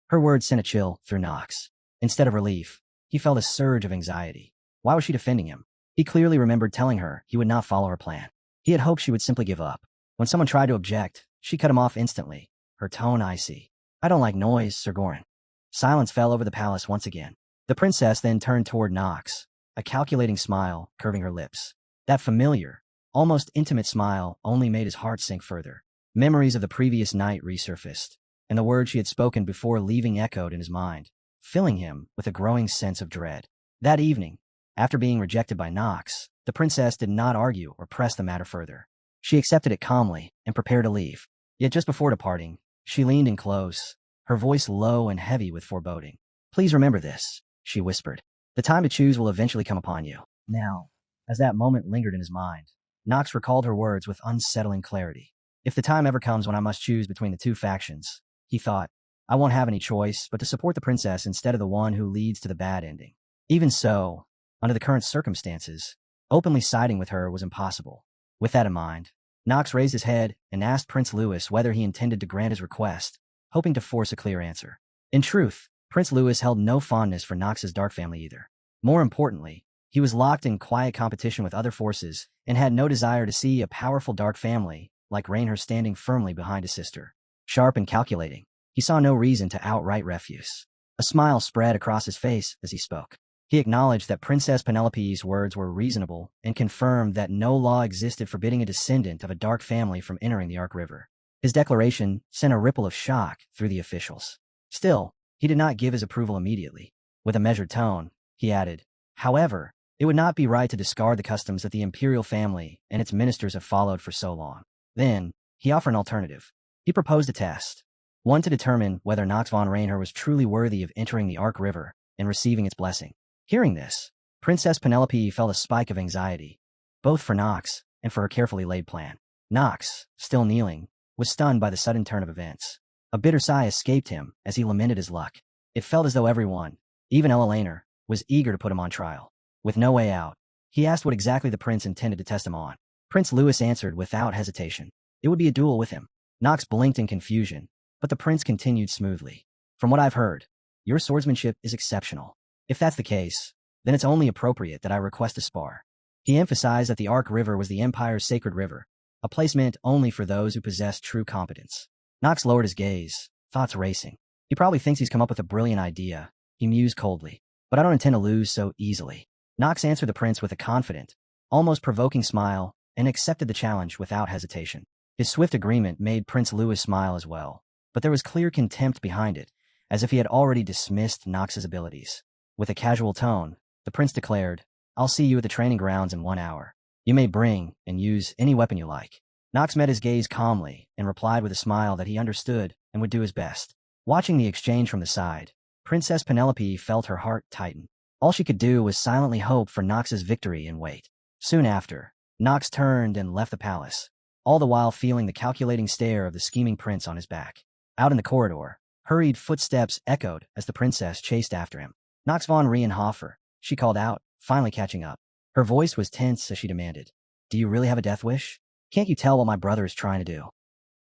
Her words sent a chill through Knox. Instead of relief, he felt a surge of anxiety. Why was she defending him? He clearly remembered telling her he would not follow her plan. He had hoped she would simply give up. When someone tried to object, she cut him off instantly, her tone icy. "I don't like noise, Sir Goran." Silence fell over the palace once again. The princess then turned toward Knox, a calculating smile curving her lips. That familiar, almost intimate smile only made his heart sink further. Memories of the previous night resurfaced, and the words she had spoken before leaving echoed in his mind, filling him with a growing sense of dread. That evening, after being rejected by Knox, the princess did not argue or press the matter further. She accepted it calmly and prepared to leave. Yet just before departing, she leaned in close, her voice low and heavy with foreboding. Please remember this, she whispered. The time to choose will eventually come upon you. Now, as that moment lingered in his mind, Knox recalled her words with unsettling clarity. If the time ever comes when I must choose between the two factions, he thought, I won't have any choice but to support the princess instead of the one who leads to the bad ending. Even so, under the current circumstances, openly siding with her was impossible. With that in mind, Knox raised his head and asked Prince Louis whether he intended to grant his request, hoping to force a clear answer. In truth, Prince Louis held no fondness for Knox's dark family either. More importantly, he was locked in quiet competition with other forces and had no desire to see a powerful dark family like Raynor standing firmly behind his sister. Sharp and calculating, he saw no reason to outright refuse. A smile spread across his face as he spoke. He acknowledged that Princess Penelope's words were reasonable and confirmed that no law existed forbidding a descendant of a dark family from entering the Ark River. His declaration sent a ripple of shock through the officials. Still, he did not give his approval immediately. With a measured tone, he added, however, it would not be right to discard the customs that the imperial family and its ministers have followed for so long. Then, he offered an alternative. He proposed a test, one to determine whether Knox von Raynor was truly worthy of entering the Ark River and receiving its blessing. Hearing this, Princess Penelope felt a spike of anxiety, both for Knox and for her carefully laid plan. Knox, still kneeling, was stunned by the sudden turn of events. A bitter sigh escaped him as he lamented his luck. It felt as though everyone, even Eleanor, was eager to put him on trial. With no way out, he asked what exactly the prince intended to test him on. Prince Louis answered without hesitation. It would be a duel with him. Knox blinked in confusion, but the prince continued smoothly. From what I've heard, your swordsmanship is exceptional. If that's the case, then it's only appropriate that I request a spar. He emphasized that the Ark River was the Empire's sacred river, a place meant only for those who possessed true competence. Knox lowered his gaze, thoughts racing. He probably thinks he's come up with a brilliant idea, he mused coldly. But I don't intend to lose so easily. Knox answered the prince with a confident, almost provoking smile and accepted the challenge without hesitation. His swift agreement made Prince Louis smile as well, but there was clear contempt behind it, as if he had already dismissed Knox's abilities. With a casual tone, the prince declared, I'll see you at the training grounds in 1 hour. You may bring and use any weapon you like. Knox met his gaze calmly and replied with a smile that he understood and would do his best. Watching the exchange from the side, Princess Penelope felt her heart tighten. All she could do was silently hope for Knox's victory and wait. Soon after, Knox turned and left the palace, all the while feeling the calculating stare of the scheming prince on his back. Out in the corridor, hurried footsteps echoed as the princess chased after him. Knox von Reinhofer, she called out, finally catching up. Her voice was tense as she demanded, Do you really have a death wish? Can't you tell what my brother is trying to do?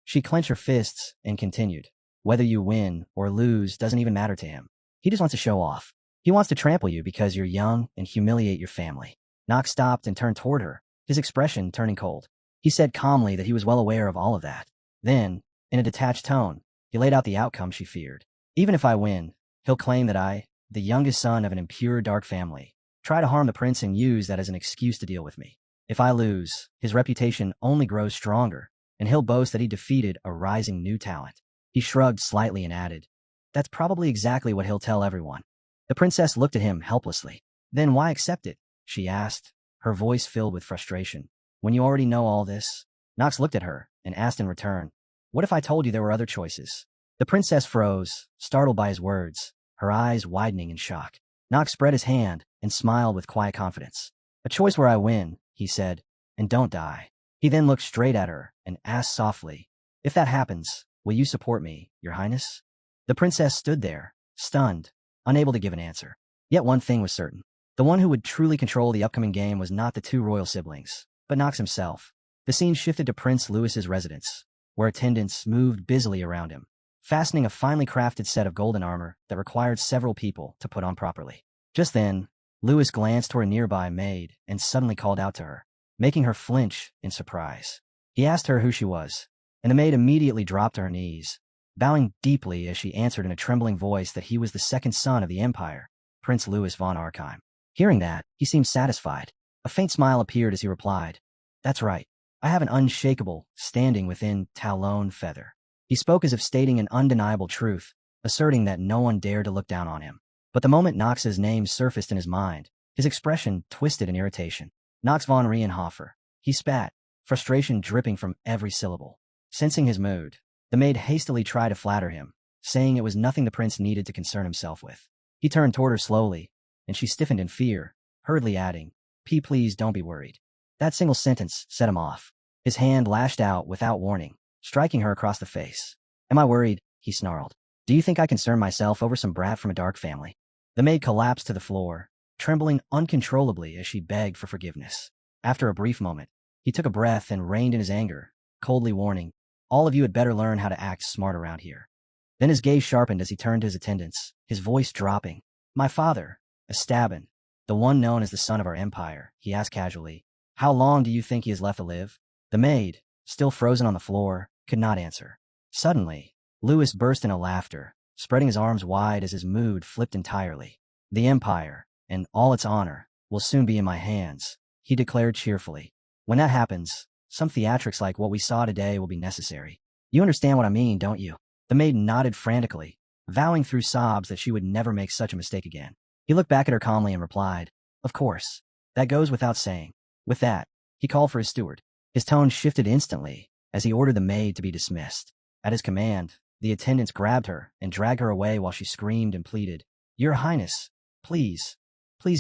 She clenched her fists and continued, Whether you win or lose doesn't even matter to him. He just wants to show off. He wants to trample you because you're young and humiliate your family. Knox stopped and turned toward her, his expression turning cold. He said calmly that he was well aware of all of that. Then, in a detached tone, he laid out the outcome she feared. Even if I win, he'll claim that I, the youngest son of an impure dark family, try to harm the prince and use that as an excuse to deal with me. If I lose, his reputation only grows stronger, and he'll boast that he defeated a rising new talent. He shrugged slightly and added, That's probably exactly what he'll tell everyone. The princess looked at him helplessly. Then why accept it? She asked, her voice filled with frustration. When you already know all this? Knox looked at her and asked in return, What if I told you there were other choices? The princess froze, startled by his words, her eyes widening in shock. Knox spread his hand and smiled with quiet confidence. A choice where I win, he said, and don't die. He then looked straight at her and asked softly, If that happens, will you support me, your highness? The princess stood there, stunned, unable to give an answer. Yet one thing was certain. The one who would truly control the upcoming game was not the two royal siblings, but Knox himself. The scene shifted to Prince Louis's residence, where attendants moved busily around him, fastening a finely crafted set of golden armor that required several people to put on properly. Just then, Louis glanced toward a nearby maid and suddenly called out to her, making her flinch in surprise. He asked her who she was, and the maid immediately dropped to her knees, bowing deeply as she answered in a trembling voice that he was the second son of the Empire, Prince Louis von Arkheim. Hearing that, he seemed satisfied. A faint smile appeared as he replied, That's right. I have an unshakable standing within Talon Feather. He spoke as if stating an undeniable truth, asserting that no one dared to look down on him. But the moment Knox's name surfaced in his mind, his expression twisted in irritation. Knox von Reinhofer. He spat, frustration dripping from every syllable. Sensing his mood, the maid hastily tried to flatter him, saying it was nothing the prince needed to concern himself with. He turned toward her slowly, and she stiffened in fear, hurriedly adding, Please don't be worried." That single sentence set him off. His hand lashed out without warning, striking her across the face. "Am I worried?" he snarled. "Do you think I concern myself over some brat from a dark family?" The maid collapsed to the floor, trembling uncontrollably as she begged for forgiveness. After a brief moment, he took a breath and reined in his anger, coldly warning, "All of you had better learn how to act smart around here." Then his gaze sharpened as he turned to his attendants, his voice dropping. "My father, Esteban, the one known as the son of our empire," he asked casually, "how long do you think he has left to live?" The maid, still frozen on the floor, could not answer. Suddenly, Louis burst into laughter, spreading his arms wide as his mood flipped entirely. "The empire, and all its honor, will soon be in my hands," he declared cheerfully. "When that happens, some theatrics like what we saw today will be necessary. You understand what I mean, don't you?" The maid nodded frantically, vowing through sobs that she would never make such a mistake again. He looked back at her calmly and replied, "Of course. That goes without saying." With that, he called for his steward. His tone shifted instantly as he ordered the maid to be dismissed. At his command, the attendants grabbed her and dragged her away while she screamed and pleaded, "Your Highness, please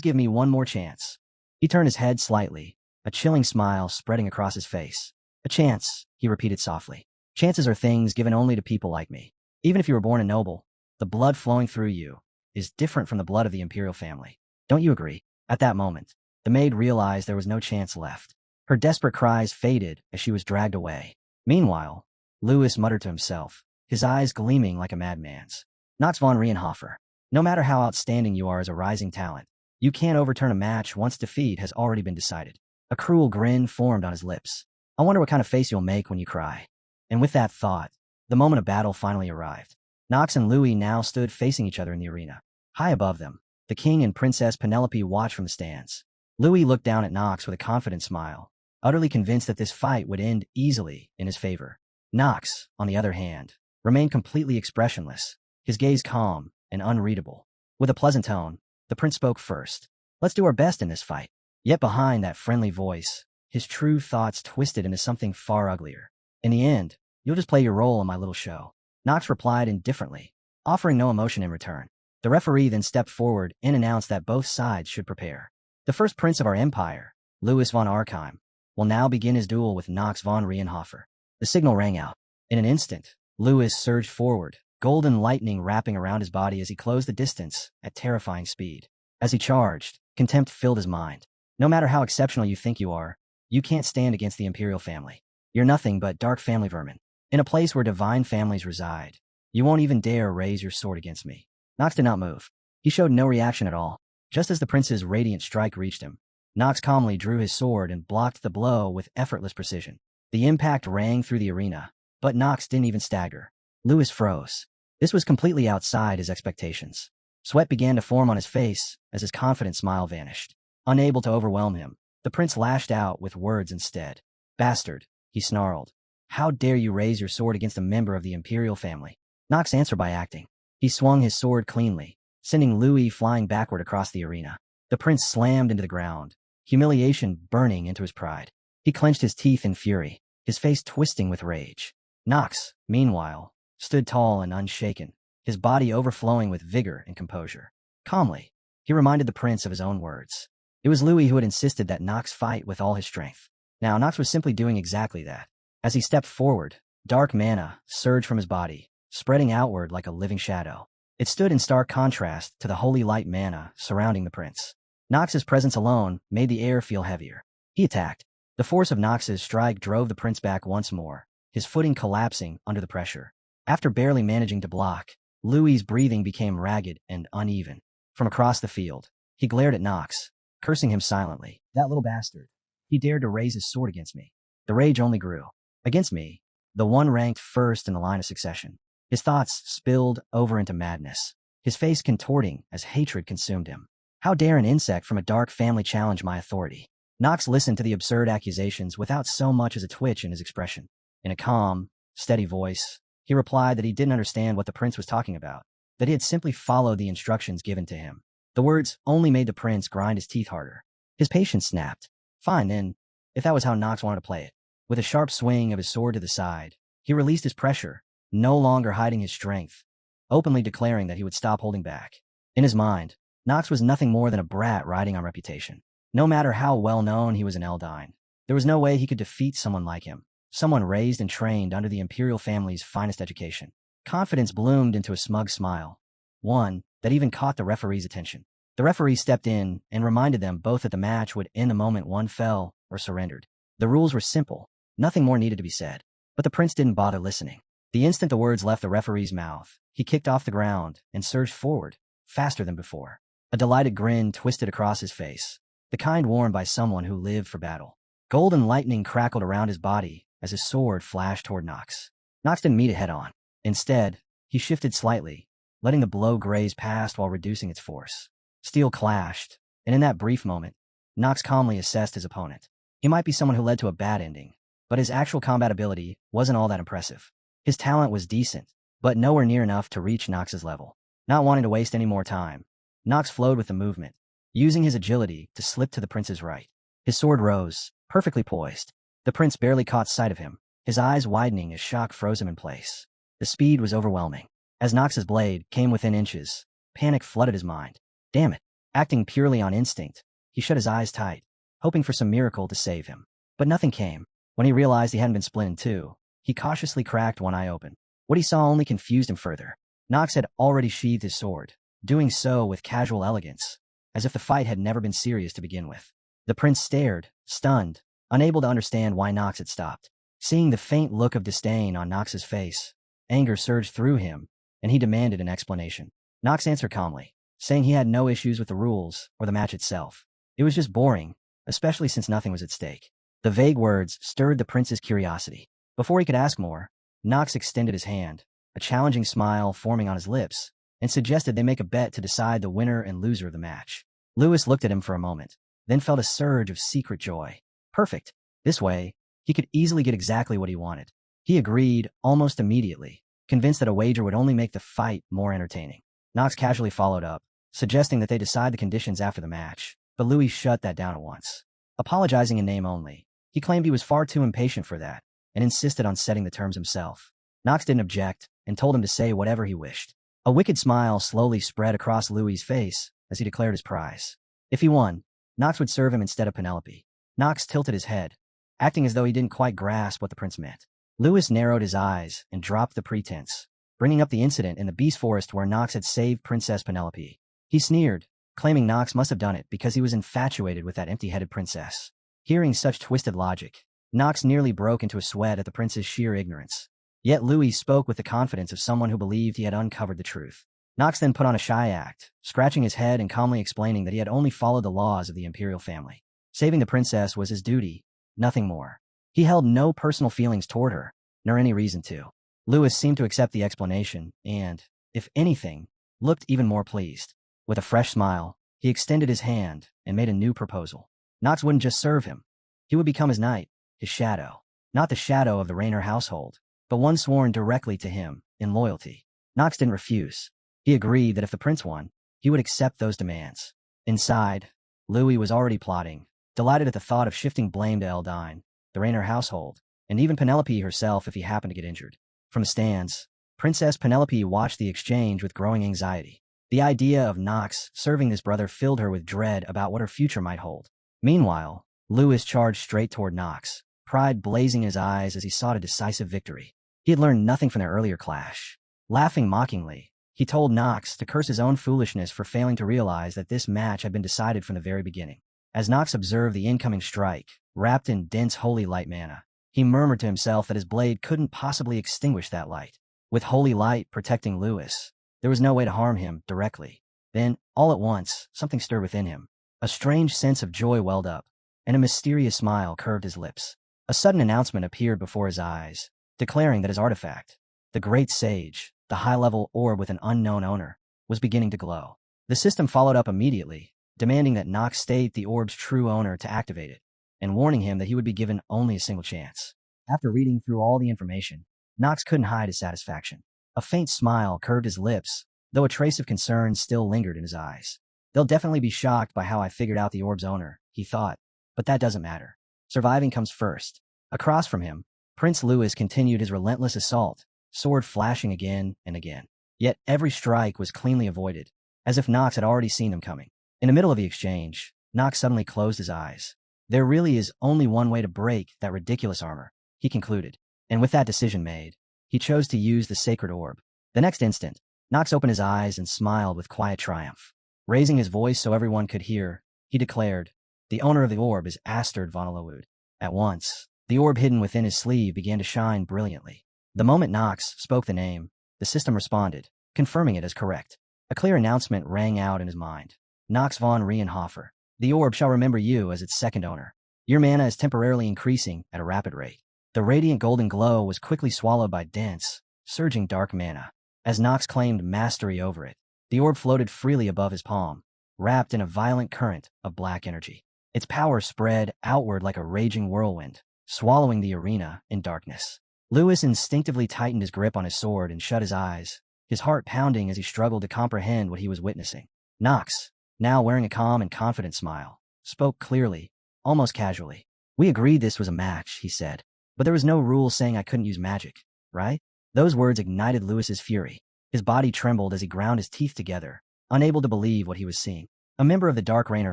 give me one more chance." He turned his head slightly, a chilling smile spreading across his face. "A chance," he repeated softly. "Chances are things given only to people like me. Even if you were born a noble, the blood flowing through you is different from the blood of the imperial family. Don't you agree?" At that moment, the maid realized there was no chance left. Her desperate cries faded as she was dragged away. Meanwhile, Louis muttered to himself, his eyes gleaming like a madman's. "Knox von Rienhofer, no matter how outstanding you are as a rising talent, you can't overturn a match once defeat has already been decided." A cruel grin formed on his lips. "I wonder what kind of face you'll make when you cry." And with that thought, the moment of battle finally arrived. Knox and Louis now stood facing each other in the arena. High above them, the king and Princess Penelope watched from the stands. Louis looked down at Knox with a confident smile, utterly convinced that this fight would end easily in his favor. Knox, on the other hand, remained completely expressionless, his gaze calm and unreadable. With a pleasant tone, the prince spoke first. "Let's do our best in this fight." Yet behind that friendly voice, his true thoughts twisted into something far uglier. "In the end, you'll just play your role in my little show." Knox replied indifferently, offering no emotion in return. The referee then stepped forward and announced that both sides should prepare. The first prince of our empire, Louis von Arkheim, will now begin his duel with Knox von Rienhofer. The signal rang out. In an instant, Louis surged forward, golden lightning wrapping around his body as he closed the distance at terrifying speed. As he charged, contempt filled his mind. "No matter how exceptional you think you are, you can't stand against the imperial family. You're nothing but dark family vermin. In a place where divine families reside, you won't even dare raise your sword against me." Knox did not move. He showed no reaction at all. Just as the prince's radiant strike reached him, Knox calmly drew his sword and blocked the blow with effortless precision. The impact rang through the arena, but Knox didn't even stagger. Louis froze. This was completely outside his expectations. Sweat began to form on his face as his confident smile vanished. Unable to overwhelm him, the prince lashed out with words instead. "Bastard," he snarled. "How dare you raise your sword against a member of the imperial family?" Knox answered by acting. He swung his sword cleanly, sending Louis flying backward across the arena. The prince slammed into the ground, humiliation burning into his pride. He clenched his teeth in fury, his face twisting with rage. Knox, meanwhile, stood tall and unshaken, his body overflowing with vigor and composure. Calmly, he reminded the prince of his own words. It was Louis who had insisted that Knox fight with all his strength. Now Knox was simply doing exactly that. As he stepped forward, dark mana surged from his body, spreading outward like a living shadow. It stood in stark contrast to the holy light mana surrounding the prince. Knox's presence alone made the air feel heavier. He attacked. The force of Knox's strike drove the prince back once more, his footing collapsing under the pressure. After barely managing to block, Louis's breathing became ragged and uneven. From across the field, he glared at Knox, cursing him silently. "That little bastard. He dared to raise his sword against me." The rage only grew. Against me, the one ranked first in the line of succession. His thoughts spilled over into madness, his face contorting as hatred consumed him. How dare an insect from a dark family challenge my authority? Knox listened to the absurd accusations without so much as a twitch in his expression. In a calm, steady voice, he replied that he didn't understand what the prince was talking about, that he had simply followed the instructions given to him. The words only made the prince grind his teeth harder. His patience snapped. Fine, then, if that was how Knox wanted to play it. With a sharp swing of his sword to the side, he released his pressure, no longer hiding his strength. openly declaring that he would stop holding back. In his mind, Nox was nothing more than a brat riding on reputation. No matter how well known he was in Eldine, there was no way he could defeat someone like him, someone raised and trained under the imperial family's finest education. Confidence bloomed into a smug smile, one that even caught the referee's attention. The referee stepped in and reminded them both that the match would end the moment one fell or surrendered. The rules were simple. Nothing more needed to be said. But the prince didn't bother listening. The instant the words left the referee's mouth, he kicked off the ground and surged forward, faster than before. A delighted grin twisted across his face, the kind worn by someone who lived for battle. Golden lightning crackled around his body as his sword flashed toward Nox. Nox didn't meet it head-on. Instead, he shifted slightly, letting the blow graze past while reducing its force. Steel clashed, and in that brief moment, Nox calmly assessed his opponent. He might be someone who led to a bad ending, but his actual combat ability wasn't all that impressive. His talent was decent, but nowhere near enough to reach Nox's level. Not wanting to waste any more time, Nox flowed with the movement, using his agility to slip to the prince's right. His sword rose, perfectly poised. The prince barely caught sight of him, his eyes widening as shock froze him in place. The speed was overwhelming. As Nox's blade came within inches, panic flooded his mind. Damn it. Acting purely on instinct, he shut his eyes tight, hoping for some miracle to save him. But nothing came. When he realized he hadn't been split in two, he cautiously cracked one eye open. What he saw only confused him further. Nox had already sheathed his sword, doing so with casual elegance, as if the fight had never been serious to begin with. The prince stared, stunned, unable to understand why Nox had stopped. Seeing the faint look of disdain on Nox's face, anger surged through him, and he demanded an explanation. Nox answered calmly, saying he had no issues with the rules or the match itself. It was just boring, especially since nothing was at stake. The vague words stirred the prince's curiosity. Before he could ask more, Nox extended his hand, a challenging smile forming on his lips, and suggested they make a bet to decide the winner and loser of the match. Lewis looked at him for a moment, then felt a surge of secret joy. Perfect. This way, he could easily get exactly what he wanted. He agreed almost immediately, convinced that a wager would only make the fight more entertaining. Nox casually followed up, suggesting that they decide the conditions after the match, but Louis shut that down at once. Apologizing in name only, he claimed he was far too impatient for that, and insisted on setting the terms himself. Nox didn't object, and told him to say whatever he wished. A wicked smile slowly spread across Louis's face as he declared his prize. If he won, Nox would serve him instead of Penelope. Nox tilted his head, acting as though he didn't quite grasp what the prince meant. Louis narrowed his eyes and dropped the pretense, bringing up the incident in the beast forest where Nox had saved Princess Penelope. He sneered, claiming Nox must have done it because he was infatuated with that empty-headed princess. Hearing such twisted logic, Nox nearly broke into a sweat at the prince's sheer ignorance. Yet Louis spoke with the confidence of someone who believed he had uncovered the truth. Nox then put on a shy act, scratching his head and calmly explaining that he had only followed the laws of the imperial family. Saving the princess was his duty, nothing more. He held no personal feelings toward her, nor any reason to. Louis seemed to accept the explanation and, if anything, looked even more pleased. With a fresh smile, he extended his hand and made a new proposal. Nox wouldn't just serve him. He would become his knight, his shadow. Not the shadow of the Raynor household, but one sworn directly to him, in loyalty. Nox didn't refuse. He agreed that if the prince won, he would accept those demands. Inside, Louis was already plotting, delighted at the thought of shifting blame to Eldine, the Raynor household, and even Penelope herself if he happened to get injured. From the stands, Princess Penelope watched the exchange with growing anxiety. The idea of Nox serving this brother filled her with dread about what her future might hold. Meanwhile, Louis charged straight toward Nox, pride blazing in his eyes as he sought a decisive victory. He had learned nothing from their earlier clash. Laughing mockingly, he told Nox to curse his own foolishness for failing to realize that this match had been decided from the very beginning. As Nox observed the incoming strike, wrapped in dense holy light mana, he murmured to himself that his blade couldn't possibly extinguish that light. With holy light protecting Louis, there was no way to harm him directly. Then, all at once, something stirred within him. A strange sense of joy welled up, and a mysterious smile curved his lips. A sudden announcement appeared before his eyes, declaring that his artifact, the Great Sage, the high-level orb with an unknown owner, was beginning to glow. The system followed up immediately, demanding that Nox state the orb's true owner to activate it, and warning him that he would be given only a single chance. After reading through all the information, Nox couldn't hide his satisfaction. A faint smile curved his lips, though a trace of concern still lingered in his eyes. They'll definitely be shocked by how I figured out the orb's owner, he thought, but that doesn't matter. Surviving comes first. Across from him, Prince Louis continued his relentless assault, sword flashing again and again. Yet every strike was cleanly avoided, as if Nox had already seen them coming. In the middle of the exchange, Nox suddenly closed his eyes. There really is only one way to break that ridiculous armor, he concluded. And with that decision made, he chose to use the sacred orb. The next instant, Nox opened his eyes and smiled with quiet triumph. Raising his voice so everyone could hear, he declared, "The owner of the orb is Asterd von Alawud." At once, the orb hidden within his sleeve began to shine brilliantly. The moment Nox spoke the name, the system responded, confirming it as correct. A clear announcement rang out in his mind. "Nox von Reinhofer. The orb shall remember you as its second owner. Your mana is temporarily increasing at a rapid rate." The radiant golden glow was quickly swallowed by dense, surging dark mana. As Nox claimed mastery over it, the orb floated freely above his palm, wrapped in a violent current of black energy. Its power spread outward like a raging whirlwind, swallowing the arena in darkness. Lewis instinctively tightened his grip on his sword and shut his eyes, his heart pounding as he struggled to comprehend what he was witnessing. Nox, now wearing a calm and confident smile, spoke clearly, almost casually. "We agreed this was a match," he said. "But there was no rule saying I couldn't use magic, right?" Those words ignited Lewis's fury. His body trembled as he ground his teeth together, unable to believe what he was seeing. A member of the Dark Rainer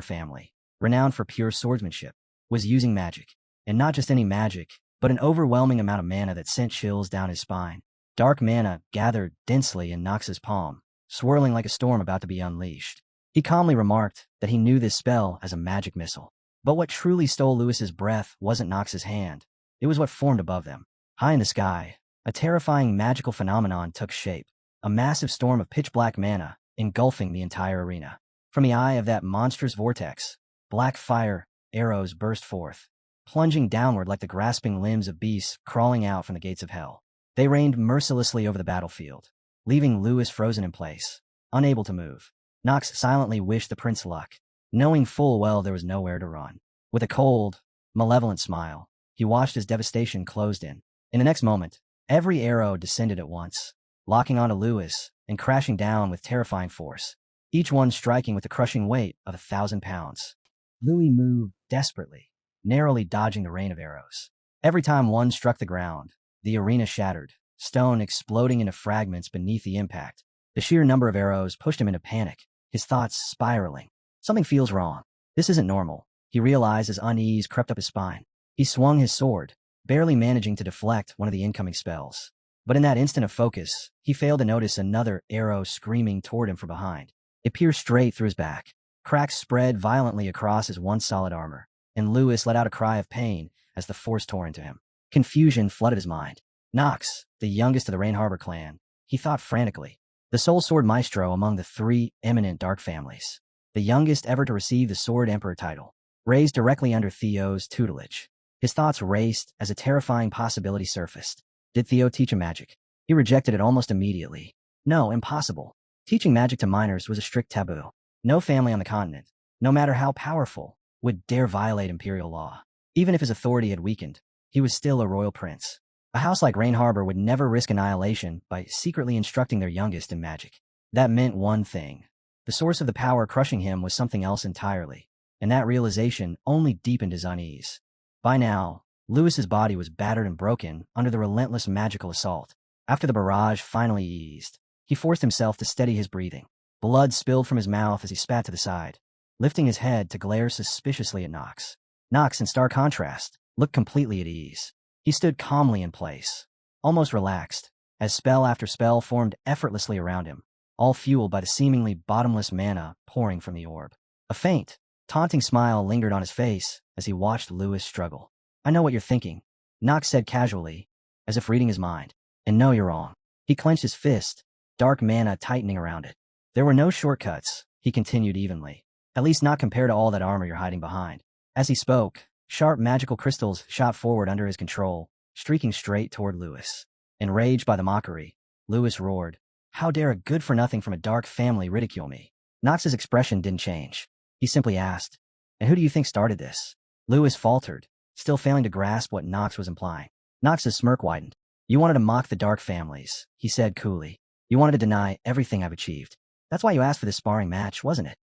family, renowned for pure swordsmanship, was using magic. And not just any magic, but an overwhelming amount of mana that sent chills down his spine. Dark mana gathered densely in Nox's palm, swirling like a storm about to be unleashed. He calmly remarked that he knew this spell as a magic missile. But what truly stole Lewis's breath wasn't Nox's hand. It was what formed above them. High in the sky, a terrifying magical phenomenon took shape, a massive storm of pitch-black mana engulfing the entire arena. From the eye of that monstrous vortex, black fire arrows burst forth, plunging downward like the grasping limbs of beasts crawling out from the gates of hell. They rained mercilessly over the battlefield, leaving Lewis frozen in place, unable to move. Nox silently wished the prince luck, knowing full well there was nowhere to run. With a cold, malevolent smile, he watched as devastation closed in. In the next moment, every arrow descended at once, locking onto Lewis and crashing down with terrifying force, each one striking with the crushing weight of 1,000 pounds. Louis moved desperately, narrowly dodging the rain of arrows. Every time one struck the ground, the arena shattered, stone exploding into fragments beneath the impact. The sheer number of arrows pushed him into panic, his thoughts spiraling. Something feels wrong. This isn't normal, he realized as unease crept up his spine. He swung his sword, barely managing to deflect one of the incoming spells. But in that instant of focus, he failed to notice another arrow screaming toward him from behind. It pierced straight through his back. Cracks spread violently across his once solid armor, and Lewis let out a cry of pain as the force tore into him. Confusion flooded his mind. Nox, the youngest of the Rain Harbor clan, he thought frantically. The sole sword maestro among the three eminent dark families. The youngest ever to receive the Sword Emperor title, raised directly under Theo's tutelage. His thoughts raced as a terrifying possibility surfaced. Did Theo teach him magic? He rejected it almost immediately. No, impossible. Teaching magic to minors was a strict taboo. No family on the continent, no matter how powerful, would dare violate imperial law. Even if his authority had weakened, he was still a royal prince. A house like Rain Harbor would never risk annihilation by secretly instructing their youngest in magic. That meant one thing. The source of the power crushing him was something else entirely, and that realization only deepened his unease. By now, Lewis's body was battered and broken under the relentless magical assault. After the barrage finally eased, he forced himself to steady his breathing. Blood spilled from his mouth as he spat to the side, lifting his head to glare suspiciously at Nox. Nox, in stark contrast, looked completely at ease. He stood calmly in place, almost relaxed, as spell after spell formed effortlessly around him, all fueled by the seemingly bottomless mana pouring from the orb. A faint, taunting smile lingered on his face as he watched Lewis struggle. "I know what you're thinking," Nox said casually, as if reading his mind. "And no, you're wrong." He clenched his fist, dark mana tightening around it. "There were no shortcuts," he continued evenly. "At least not compared to all that armor you're hiding behind." As he spoke, sharp magical crystals shot forward under his control, streaking straight toward Lewis. Enraged by the mockery, Lewis roared, "How dare a good-for-nothing from a dark family ridicule me?" Nox's expression didn't change. He simply asked, "And who do you think started this?" Lewis faltered, still failing to grasp what Nox was implying. Nox's smirk widened. "You wanted to mock the dark families," he said coolly. "You wanted to deny everything I've achieved. That's why you asked for this sparring match, wasn't it?"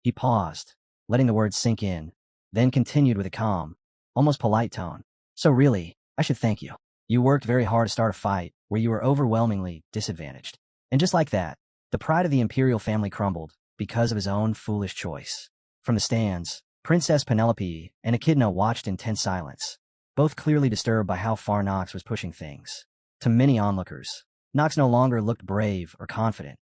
He paused, letting the words sink in, then continued with a calm, almost polite tone. "So really, I should thank you. You worked very hard to start a fight where you were overwhelmingly disadvantaged. And just like that, the pride of the imperial family crumbled because of his own foolish choice. From the stands, Princess Penelope and Echidna watched in tense silence, both clearly disturbed by how far Nox was pushing things. To many onlookers, Nox no longer looked brave or confident.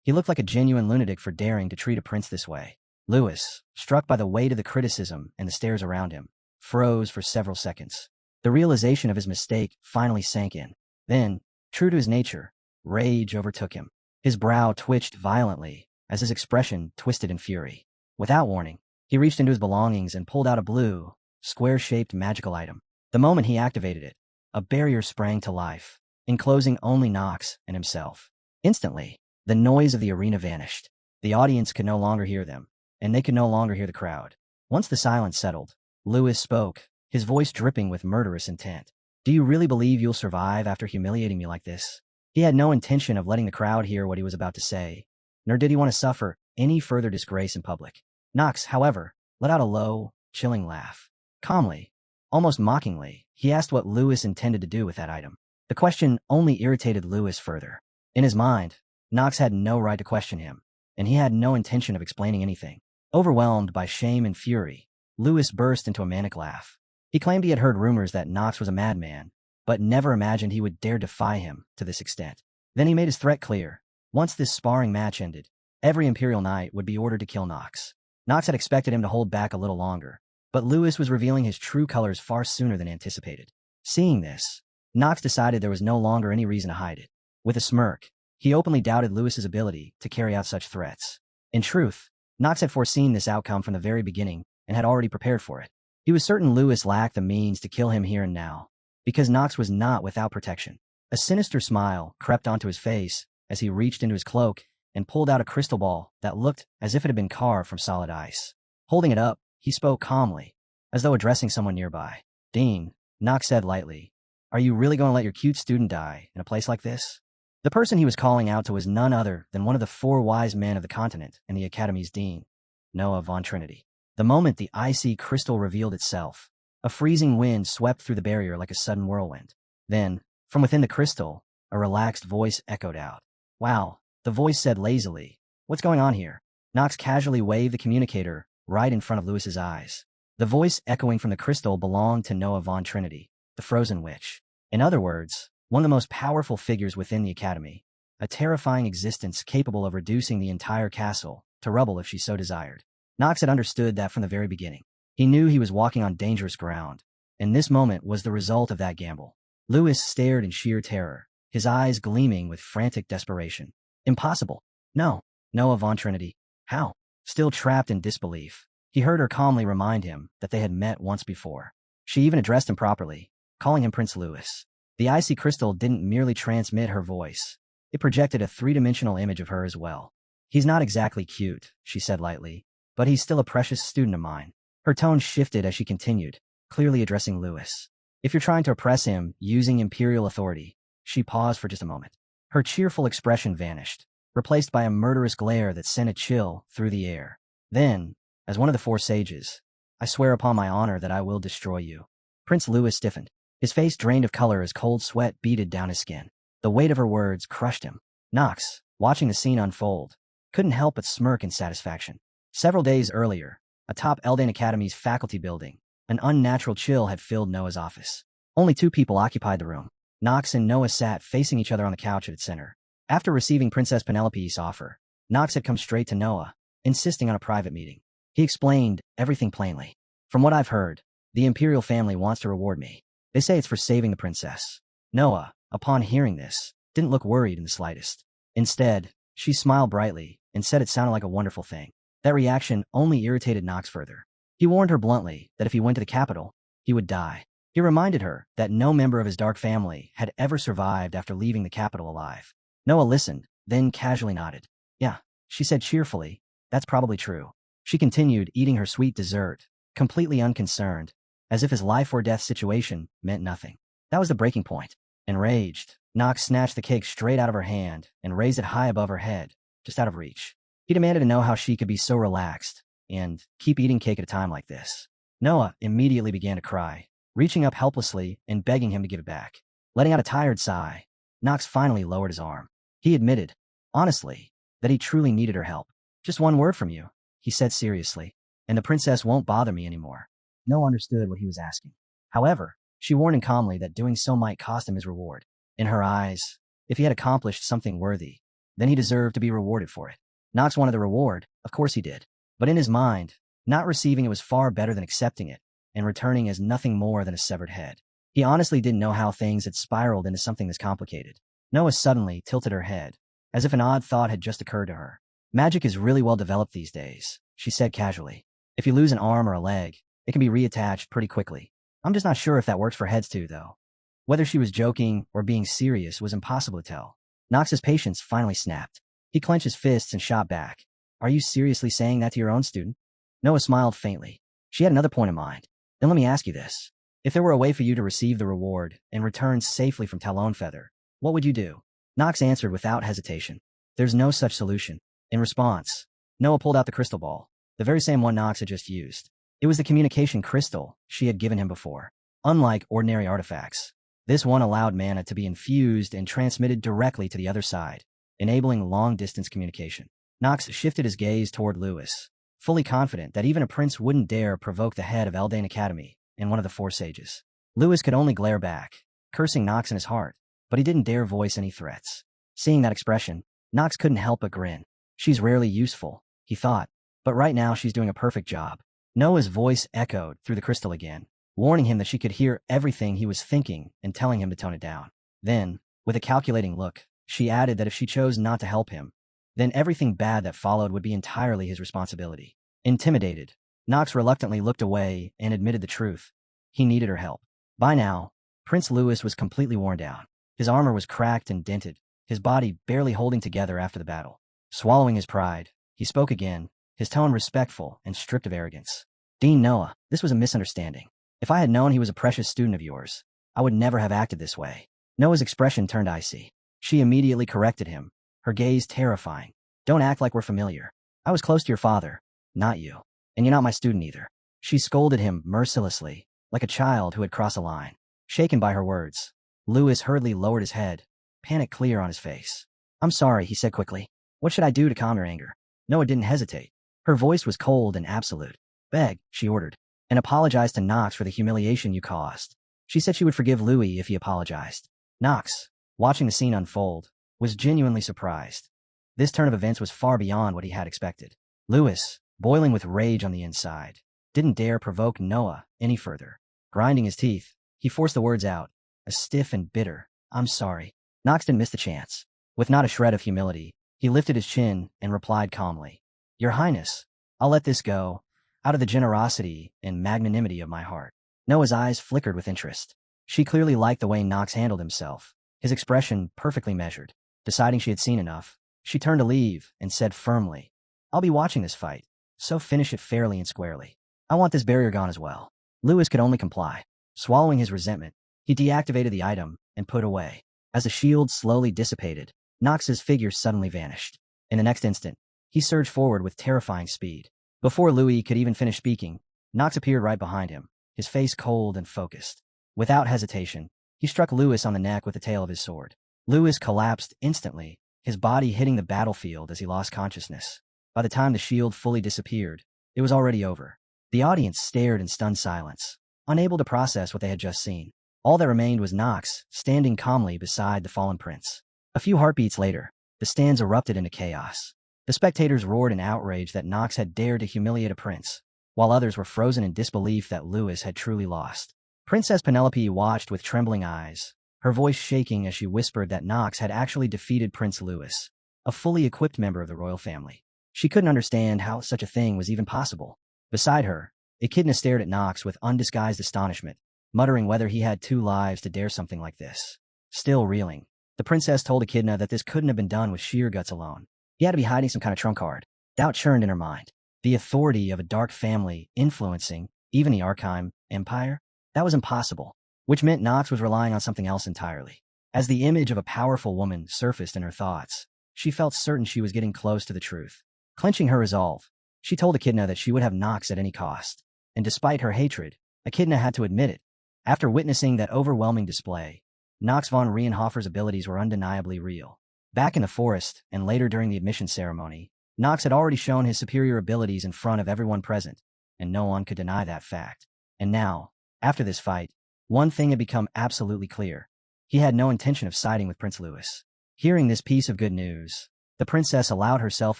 He looked like a genuine lunatic for daring to treat a prince this way. Lewis, struck by the weight of the criticism and the stares around him, froze for several seconds. The realization of his mistake finally sank in. Then, true to his nature, rage overtook him. His brow twitched violently as his expression twisted in fury. Without warning, he reached into his belongings and pulled out a blue, square-shaped magical item. The moment he activated it, a barrier sprang to life, enclosing only Nox and himself. Instantly, the noise of the arena vanished. The audience could no longer hear them, and they could no longer hear the crowd. Once the silence settled, Lewis spoke, his voice dripping with murderous intent. "Do you really believe you'll survive after humiliating me like this?" He had no intention of letting the crowd hear what he was about to say, nor did he want to suffer any further disgrace in public. Nox, however, let out a low, chilling laugh. Calmly, almost mockingly, he asked what Lewis intended to do with that item. The question only irritated Lewis further. In his mind, Nox had no right to question him, and he had no intention of explaining anything. Overwhelmed by shame and fury, Lewis burst into a manic laugh. He claimed he had heard rumors that Nox was a madman, but never imagined he would dare defy him to this extent. Then he made his threat clear. Once this sparring match ended, every Imperial Knight would be ordered to kill Nox. Nox had expected him to hold back a little longer, but Lewis was revealing his true colors far sooner than anticipated. Seeing this, Nox decided there was no longer any reason to hide it. With a smirk, he openly doubted Lewis's ability to carry out such threats. In truth, Nox had foreseen this outcome from the very beginning and had already prepared for it. He was certain Lewis lacked the means to kill him here and now, because Nox was not without protection. A sinister smile crept onto his face as he reached into his cloak and pulled out a crystal ball that looked as if it had been carved from solid ice. Holding it up, he spoke calmly, as though addressing someone nearby. "Dean," Nox said lightly, "are you really going to let your cute student die in a place like this?" The person he was calling out to was none other than one of the 4 wise men of the continent and the Academy's dean, Noah von Trinity. The moment the icy crystal revealed itself, a freezing wind swept through the barrier like a sudden whirlwind. Then, from within the crystal, a relaxed voice echoed out. "Wow," the voice said lazily. "What's going on here?" Nox casually waved the communicator right in front of Lewis's eyes. The voice echoing from the crystal belonged to Noah von Trinity, the frozen witch. In other words, one of the most powerful figures within the Academy, a terrifying existence capable of reducing the entire castle to rubble if she so desired. Nox had understood that from the very beginning. He knew he was walking on dangerous ground, and this moment was the result of that gamble. Lewis stared in sheer terror, his eyes gleaming with frantic desperation. "Impossible. No. Noah von Trinity. How?" Still trapped in disbelief, he heard her calmly remind him that they had met once before. She even addressed him properly, calling him Prince Lewis. The icy crystal didn't merely transmit her voice. It projected a 3-dimensional image of her as well. "He's not exactly cute," she said lightly, "but he's still a precious student of mine." Her tone shifted as she continued, clearly addressing Lewis. "If you're trying to oppress him using imperial authority," she paused for just a moment. Her cheerful expression vanished, replaced by a murderous glare that sent a chill through the air. Then, as one of the 4 sages, "I swear upon my honor that I will destroy you." Prince Lewis stiffened. His face drained of color as cold sweat beaded down his skin. The weight of her words crushed him. Nox, watching the scene unfold, couldn't help but smirk in satisfaction. Several days earlier, atop Eldane Academy's faculty building, an unnatural chill had filled Noah's office. Only 2 people occupied the room. Nox and Noah sat facing each other on the couch at its center. After receiving Princess Penelope's offer, Nox had come straight to Noah, insisting on a private meeting. He explained everything plainly. "From what I've heard, the Imperial family wants to reward me. They say it's for saving the princess." Noah, upon hearing this, didn't look worried in the slightest. Instead, she smiled brightly and said it sounded like a wonderful thing. That reaction only irritated Nox further. He warned her bluntly that if he went to the capital, he would die. He reminded her that no member of his dark family had ever survived after leaving the capital alive. Noah listened, then casually nodded. "Yeah," she said cheerfully, "that's probably true." She continued eating her sweet dessert, completely unconcerned, as if his life-or-death situation meant nothing. That was the breaking point. Enraged, Nox snatched the cake straight out of her hand and raised it high above her head, just out of reach. He demanded to know how she could be so relaxed and keep eating cake at a time like this. Noah immediately began to cry, reaching up helplessly and begging him to give it back. Letting out a tired sigh, Nox finally lowered his arm. He admitted, Honestly, that he truly needed her help. Just one word from you, he said seriously, and the princess won't bother me anymore. Noah understood what he was asking. However, she warned him calmly that doing so might cost him his reward. In her eyes, if he had accomplished something worthy, then he deserved to be rewarded for it. Knox wanted the reward, of course he did. But in his mind, not receiving it was far better than accepting it, and returning as nothing more than a severed head. He honestly didn't know how things had spiraled into something this complicated. Noah suddenly tilted her head, as if an odd thought had just occurred to her. Magic is really well developed these days, she said casually. If you lose an arm or a leg, it can be reattached pretty quickly. I'm just not sure if that works for heads too, though. Whether she was joking or being serious was impossible to tell. Knox's patience finally snapped. He clenched his fists and shot back. Are you seriously saying that to your own student? Noah smiled faintly. She had another point in mind. Then let me ask you this. If there were a way for you to receive the reward and return safely from Talonfeather, what would you do? Knox answered without hesitation. There's no such solution. In response, Noah pulled out the crystal ball, the very same one Knox had just used. It was the communication crystal she had given him before. Unlike ordinary artifacts, this one allowed mana to be infused and transmitted directly to the other side, enabling long-distance communication. Knox shifted his gaze toward Lewis, fully confident that even a prince wouldn't dare provoke the head of Eldane Academy and one of the four sages. Lewis could only glare back, cursing Knox in his heart, but he didn't dare voice any threats. Seeing that expression, Knox couldn't help but grin. She's rarely useful, he thought, but right now she's doing a perfect job. Noah's voice echoed through the crystal again, warning him that she could hear everything he was thinking and telling him to tone it down. Then, with a calculating look, she added that if she chose not to help him, then everything bad that followed would be entirely his responsibility. Intimidated, Knox reluctantly looked away and admitted the truth. He needed her help. By now, Prince Louis was completely worn down. His armor was cracked and dented, his body barely holding together after the battle. Swallowing his pride, he spoke again, his tone respectful and stripped of arrogance. Dean Noah, this was a misunderstanding. If I had known he was a precious student of yours, I would never have acted this way. Noah's expression turned icy. She immediately corrected him, her gaze terrifying. Don't act like we're familiar. I was close to your father, not you. And you're not my student either. She scolded him mercilessly, like a child who had crossed a line. Shaken by her words, Lewis hurriedly lowered his head, panic clear on his face. I'm sorry, he said quickly. What should I do to calm your anger? Noah didn't hesitate. Her voice was cold and absolute. Beg, she ordered, and apologize to Knox for the humiliation you caused. She said she would forgive Louis if he apologized. Knox, watching the scene unfold, was genuinely surprised. This turn of events was far beyond what he had expected. Louis, boiling with rage on the inside, didn't dare provoke Noah any further. Grinding his teeth, he forced the words out, a stiff and bitter, I'm sorry. Knox didn't miss the chance. With not a shred of humility, he lifted his chin and replied calmly, Your Highness, I'll let this go, out of the generosity and magnanimity of my heart. Noah's eyes flickered with interest. She clearly liked the way Knox handled himself, his expression perfectly measured. Deciding she had seen enough, she turned to leave and said firmly, I'll be watching this fight, so finish it fairly and squarely. I want this barrier gone as well. Lewis could only comply. Swallowing his resentment, he deactivated the item and put away. As the shield slowly dissipated, Knox's figure suddenly vanished. In the next instant, he surged forward with terrifying speed. Before Louis could even finish speaking, Knox appeared right behind him, his face cold and focused. Without hesitation, he struck Lewis on the neck with the tail of his sword. Lewis collapsed instantly, his body hitting the battlefield as he lost consciousness. By the time the shield fully disappeared, it was already over. The audience stared in stunned silence, unable to process what they had just seen. All that remained was Knox, standing calmly beside the fallen prince. A few heartbeats later, the stands erupted into chaos. The spectators roared in outrage that Knox had dared to humiliate a prince, while others were frozen in disbelief that Lewis had truly lost. Princess Penelope watched with trembling eyes, her voice shaking as she whispered that Knox had actually defeated Prince Louis, a fully equipped member of the royal family. She couldn't understand how such a thing was even possible. Beside her, Echidna stared at Knox with undisguised astonishment, muttering whether he had two lives to dare something like this. Still reeling, the princess told Echidna that this couldn't have been done with sheer guts alone. He had to be hiding some kind of trump card. Doubt churned in her mind. The authority of a dark family influencing even the Archime Empire? That was impossible, which meant Knox was relying on something else entirely. As the image of a powerful woman surfaced in her thoughts, she felt certain she was getting close to the truth. Clenching her resolve, she told Echidna that she would have Knox at any cost. And despite her hatred, Echidna had to admit it. After witnessing that overwhelming display, Knox von Rienhofer's abilities were undeniably real. Back in the forest, and later during the admission ceremony, Nox had already shown his superior abilities in front of everyone present, and no one could deny that fact. And now, after this fight, one thing had become absolutely clear. He had no intention of siding with Prince Louis. Hearing this piece of good news, the princess allowed herself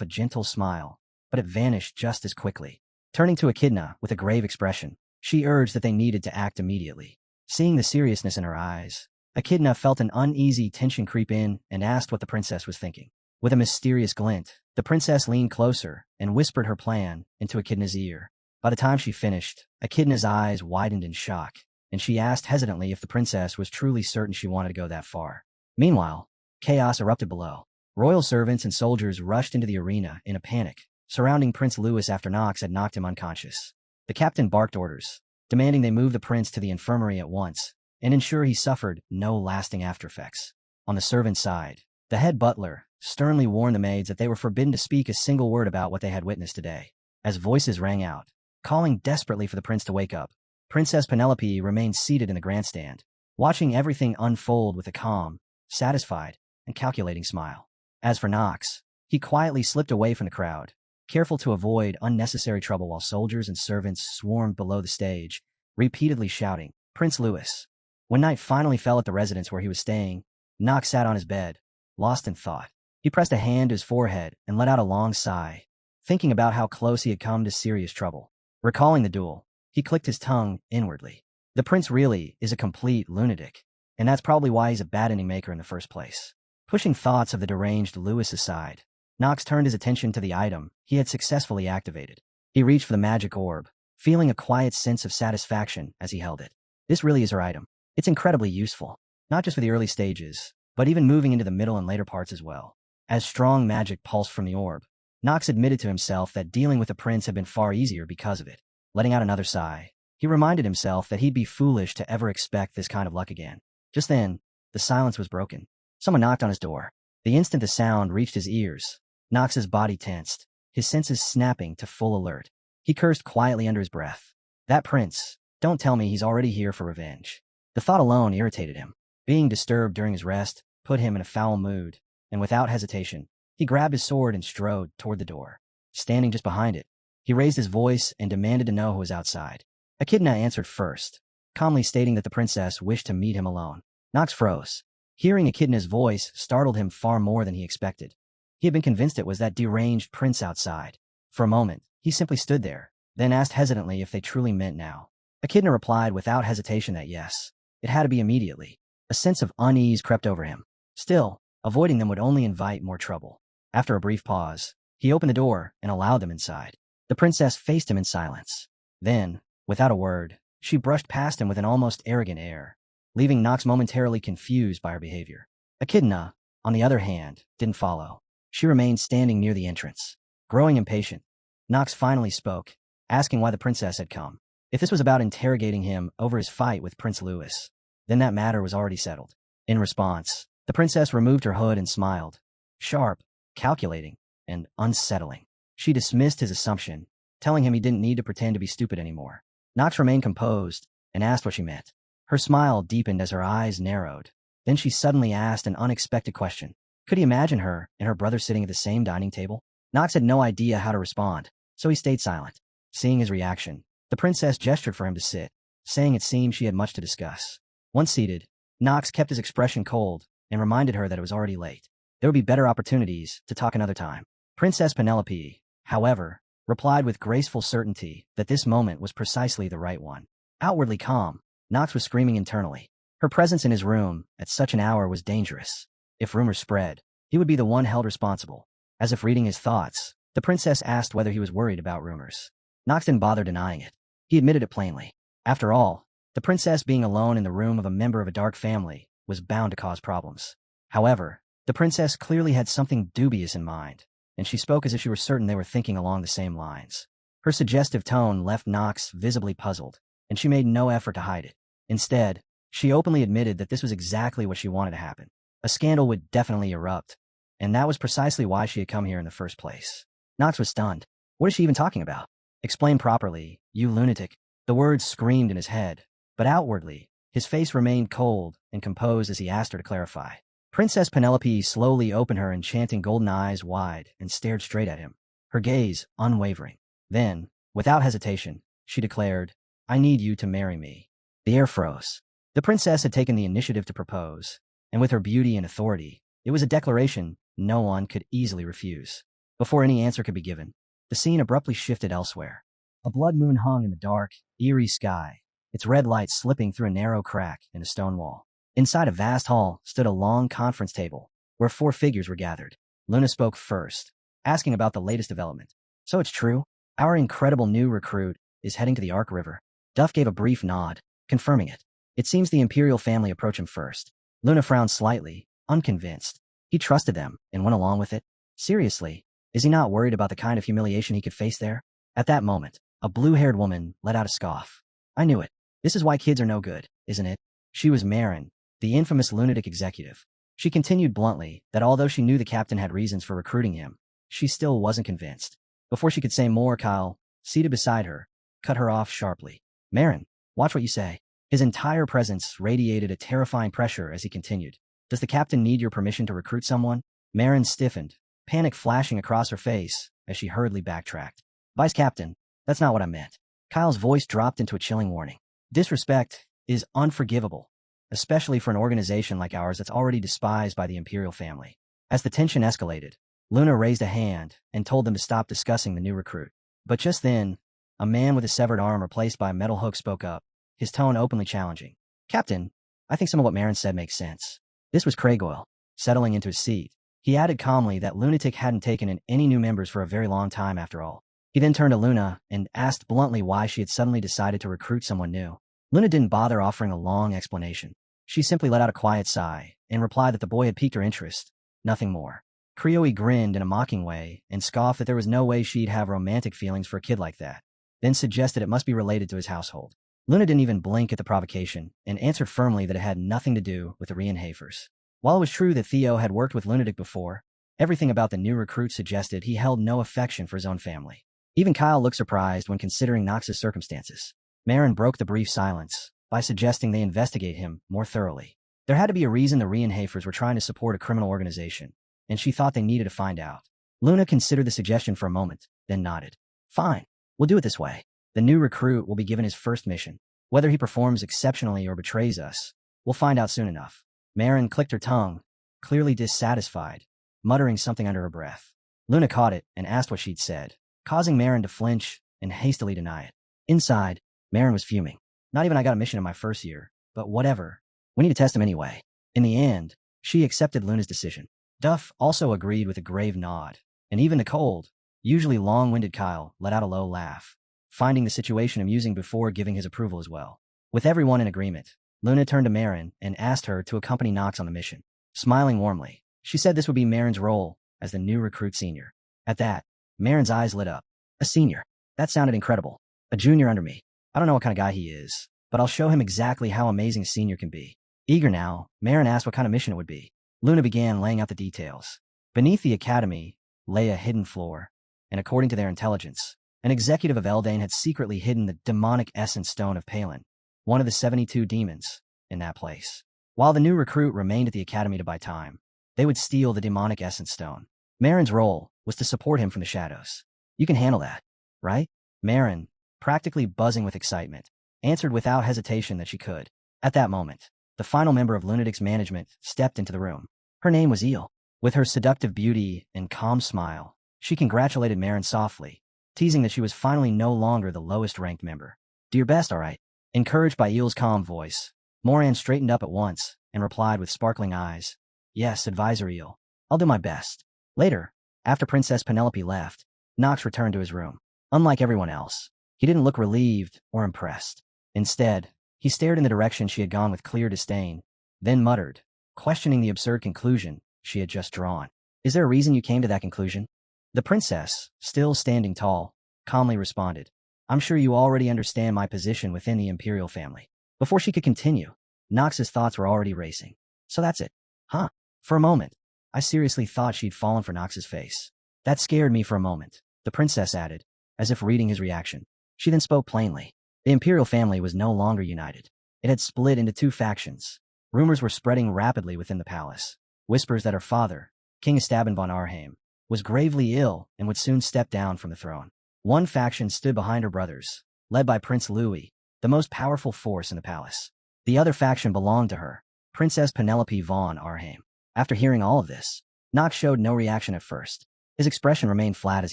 a gentle smile, but it vanished just as quickly. Turning to Echidna with a grave expression, she urged that they needed to act immediately. Seeing the seriousness in her eyes, Echidna felt an uneasy tension creep in and asked what the princess was thinking. With a mysterious glint, the princess leaned closer and whispered her plan into Echidna's ear. By the time she finished, Echidna's eyes widened in shock, and she asked hesitantly if the princess was truly certain she wanted to go that far. Meanwhile, chaos erupted below. Royal servants and soldiers rushed into the arena in a panic, surrounding Prince Louis after Nox had knocked him unconscious. The captain barked orders, demanding they move the prince to the infirmary at once and ensure he suffered no lasting aftereffects. On the servant side, the head butler sternly warned the maids that they were forbidden to speak a single word about what they had witnessed today. As voices rang out, calling desperately for the prince to wake up, Princess Penelope remained seated in the grandstand, watching everything unfold with a calm, satisfied, and calculating smile. As for Nox, he quietly slipped away from the crowd, careful to avoid unnecessary trouble while soldiers and servants swarmed below the stage, repeatedly shouting, "Prince Louis." When night finally fell at the residence where he was staying, Nox sat on his bed, lost in thought. He pressed a hand to his forehead and let out a long sigh, thinking about how close he had come to serious trouble. Recalling the duel, he clicked his tongue inwardly. The prince really is a complete lunatic, and that's probably why he's a bad ending maker in the first place. Pushing thoughts of the deranged Louis aside, Nox turned his attention to the item he had successfully activated. He reached for the magic orb, feeling a quiet sense of satisfaction as he held it. This really is her item. It's incredibly useful, not just for the early stages, but even moving into the middle and later parts as well. As strong magic pulsed from the orb, Nox admitted to himself that dealing with the prince had been far easier because of it. Letting out another sigh, he reminded himself that he'd be foolish to ever expect this kind of luck again. Just then, the silence was broken. Someone knocked on his door. The instant the sound reached his ears, Nox's body tensed, his senses snapping to full alert. He cursed quietly under his breath. That prince, don't tell me he's already here for revenge. The thought alone irritated him. Being disturbed during his rest put him in a foul mood, and without hesitation, he grabbed his sword and strode toward the door. Standing just behind it, he raised his voice and demanded to know who was outside. Echidna answered first, calmly stating that the princess wished to meet him alone. Nox froze. Hearing Echidna's voice startled him far more than he expected. He had been convinced it was that deranged prince outside. For a moment, he simply stood there, then asked hesitantly if they truly meant now. Echidna replied without hesitation that yes. It had to be immediately. A sense of unease crept over him. Still, avoiding them would only invite more trouble. After a brief pause, he opened the door and allowed them inside. The princess faced him in silence. Then, without a word, she brushed past him with an almost arrogant air, leaving Nox momentarily confused by her behavior. Echidna, on the other hand, didn't follow. She remained standing near the entrance. Growing impatient, Nox finally spoke, asking why the princess had come. If this was about interrogating him over his fight with Prince Louis, then that matter was already settled. In response, the princess removed her hood and smiled. Sharp, calculating, and unsettling. She dismissed his assumption, telling him he didn't need to pretend to be stupid anymore. Nox remained composed and asked what she meant. Her smile deepened as her eyes narrowed. Then she suddenly asked an unexpected question. Could he imagine her and her brother sitting at the same dining table? Nox had no idea how to respond, so he stayed silent. Seeing his reaction, the princess gestured for him to sit, saying it seemed she had much to discuss. Once seated, Nox kept his expression cold and reminded her that it was already late. There would be better opportunities to talk another time. Princess Penelope, however, replied with graceful certainty that this moment was precisely the right one. Outwardly calm, Nox was screaming internally. Her presence in his room at such an hour was dangerous. If rumors spread, he would be the one held responsible. As if reading his thoughts, the princess asked whether he was worried about rumors. Nox didn't bother denying it. He admitted it plainly. After all, the princess being alone in the room of a member of a dark family was bound to cause problems. However, the princess clearly had something dubious in mind, and she spoke as if she were certain they were thinking along the same lines. Her suggestive tone left Nox visibly puzzled, and she made no effort to hide it. Instead, she openly admitted that this was exactly what she wanted to happen. A scandal would definitely erupt, and that was precisely why she had come here in the first place. Nox was stunned. What is she even talking about? Explain properly, you lunatic. The words screamed in his head, but outwardly, his face remained cold and composed as he asked her to clarify. Princess Penelope slowly opened her enchanting golden eyes wide and stared straight at him, her gaze unwavering. Then, without hesitation, she declared, "I need you to marry me." The air froze. The princess had taken the initiative to propose, and with her beauty and authority, it was a declaration no one could easily refuse. Before any answer could be given, the scene abruptly shifted elsewhere. A blood moon hung in the dark, eerie sky, its red light slipping through a narrow crack in a stone wall. Inside a vast hall stood a long conference table, where 4 figures were gathered. Luna spoke first, asking about the latest development. "So it's true? Our incredible new recruit is heading to the Ark River." Duff gave a brief nod, confirming it. "It seems the Imperial family approached him first." Luna frowned slightly, unconvinced. He trusted them and went along with it. Seriously, is he not worried about the kind of humiliation he could face there? At that moment, a blue-haired woman let out a scoff. "I knew it. This is why kids are no good, isn't it?" She was Marin, the infamous lunatic executive. She continued bluntly that although she knew the captain had reasons for recruiting him, she still wasn't convinced. Before she could say more, Kyle, seated beside her, cut her off sharply. "Marin, watch what you say." His entire presence radiated a terrifying pressure as he continued. "Does the captain need your permission to recruit someone?" Marin stiffened, panic flashing across her face as she hurriedly backtracked. "Vice Captain, that's not what I meant." Kyle's voice dropped into a chilling warning. "Disrespect is unforgivable, especially for an organization like ours that's already despised by the Imperial family." As the tension escalated, Luna raised a hand and told them to stop discussing the new recruit. But just then, a man with a severed arm replaced by a metal hook spoke up, his tone openly challenging. "Captain, I think some of what Marin said makes sense." This was Craigoyle, settling into his seat. He added calmly that Lunatic hadn't taken in any new members for a very long time after all. He then turned to Luna and asked bluntly why she had suddenly decided to recruit someone new. Luna didn't bother offering a long explanation. She simply let out a quiet sigh and replied that the boy had piqued her interest, nothing more. Crioe grinned in a mocking way and scoffed that there was no way she'd have romantic feelings for a kid like that, then suggested it must be related to his household. Luna didn't even blink at the provocation and answered firmly that it had nothing to do with the Reinhafers. While it was true that Theo had worked with Lunatic before, everything about the new recruit suggested he held no affection for his own family. Even Kyle looked surprised when considering Knox's circumstances. Marin broke the brief silence by suggesting they investigate him more thoroughly. There had to be a reason the Reinhafers were trying to support a criminal organization, and she thought they needed to find out. Luna considered the suggestion for a moment, then nodded. "Fine, we'll do it this way. The new recruit will be given his first mission. Whether he performs exceptionally or betrays us, we'll find out soon enough." Marin clicked her tongue, clearly dissatisfied, muttering something under her breath. Luna caught it and asked what she'd said, causing Marin to flinch and hastily deny it. Inside, Marin was fuming. "Not even I got a mission in my first year, but whatever. We need to test him anyway." In the end, she accepted Luna's decision. Duff also agreed with a grave nod, and even the cold, usually long-winded Kyle let out a low laugh, finding the situation amusing before giving his approval as well. With everyone in agreement, Luna turned to Marin and asked her to accompany Knox on the mission. Smiling warmly, she said this would be Marin's role as the new recruit senior. At that, Marin's eyes lit up. "A senior? That sounded incredible. A junior under me. I don't know what kind of guy he is, but I'll show him exactly how amazing a senior can be." Eager now, Marin asked what kind of mission it would be. Luna began laying out the details. Beneath the academy lay a hidden floor, and according to their intelligence, an executive of Eldane had secretly hidden the demonic essence stone of Palin, one of the 72 demons, in that place. While the new recruit remained at the academy to buy time, they would steal the demonic essence stone. Marin's role was to support him from the shadows. "You can handle that, right?" Marin, practically buzzing with excitement, answered without hesitation that she could. At that moment, the final member of Lunatic's management stepped into the room. Her name was Eel. With her seductive beauty and calm smile, she congratulated Marin softly, teasing that she was finally no longer the lowest-ranked member. "Do your best, all right?" Encouraged by Eel's calm voice, Moran straightened up at once and replied with sparkling eyes, "Yes, Advisor Eel. I'll do my best." Later, after Princess Penelope left, Knox returned to his room. Unlike everyone else, he didn't look relieved or impressed. Instead, he stared in the direction she had gone with clear disdain, then muttered, questioning the absurd conclusion she had just drawn. "Is there a reason you came to that conclusion?" The princess, still standing tall, calmly responded, "I'm sure you already understand my position within the Imperial family." Before she could continue, Knox's thoughts were already racing. "So that's it, huh?" For a moment, I seriously thought she'd fallen for Knox's face. "That scared me for a moment," the princess added, as if reading his reaction. She then spoke plainly. The Imperial family was no longer united. It had split into 2 factions. Rumors were spreading rapidly within the palace. whispers that her father, King Esteban von Arheim, was gravely ill and would soon step down from the throne. One faction stood behind her brothers, led by Prince Louis, the most powerful force in the palace. The other faction belonged to her, Princess Penelope von Arheim. After hearing all of this, Knox showed no reaction at first. His expression remained flat as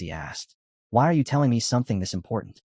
he asked, "Why are you telling me something this important?"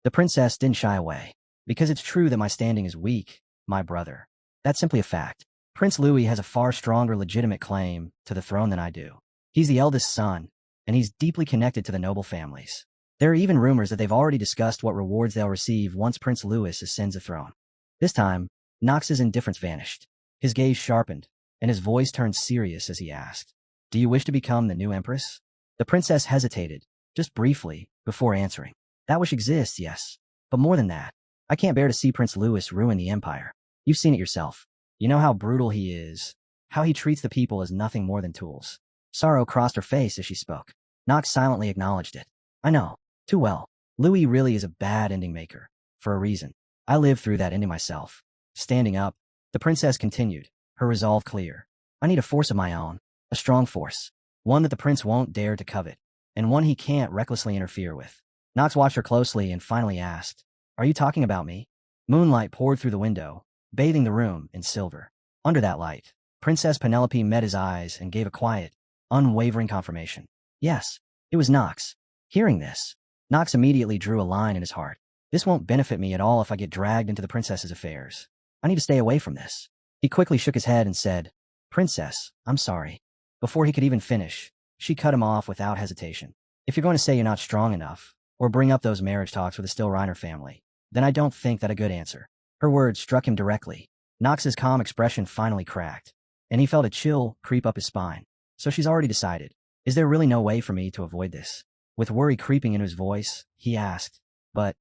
The princess didn't shy away. "Because it's true that my standing is weak, my brother. That's simply a fact. Prince Louis has a far stronger legitimate claim to the throne than I do. He's the eldest son, and he's deeply connected to the noble families. There are even rumors that they've already discussed what rewards they'll receive once Prince Louis ascends the throne." This time, Knox's indifference vanished. His gaze sharpened, and his voice turned serious as he asked, "Do you wish to become the new empress?" The princess hesitated, just briefly, before answering. "That wish exists, yes. But more than that, I can't bear to see Prince Louis ruin the empire. You've seen it yourself. You know how brutal he is, how he treats the people as nothing more than tools." Sorrow crossed her face as she spoke. Knox silently acknowledged it. "I know, too well. Louis really is a bad ending maker, for a reason. I lived through that ending myself." Standing up, the princess continued, her resolve clear. "I need a force of my own, a strong force, one that the prince won't dare to covet, and one he can't recklessly interfere with." Knox watched her closely and finally asked, "Are you talking about me?" Moonlight poured through the window, bathing the room in silver. Under that light, Princess Penelope met his eyes and gave a quiet, unwavering confirmation. Yes, it was Knox. Hearing this, Knox immediately drew a line in his heart. "This won't benefit me at all if I get dragged into the princess's affairs. I need to stay away from this." He quickly shook his head and said, "Princess, I'm sorry." Before he could even finish, she cut him off without hesitation. "If you're going to say you're not strong enough, or bring up those marriage talks with the Still Reiner family, then I don't think that a good answer." Her words struck him directly. Knox's calm expression finally cracked, and he felt a chill creep up his spine. "So she's already decided. Is there really no way for me to avoid this?" With worry creeping into his voice, he asked, "But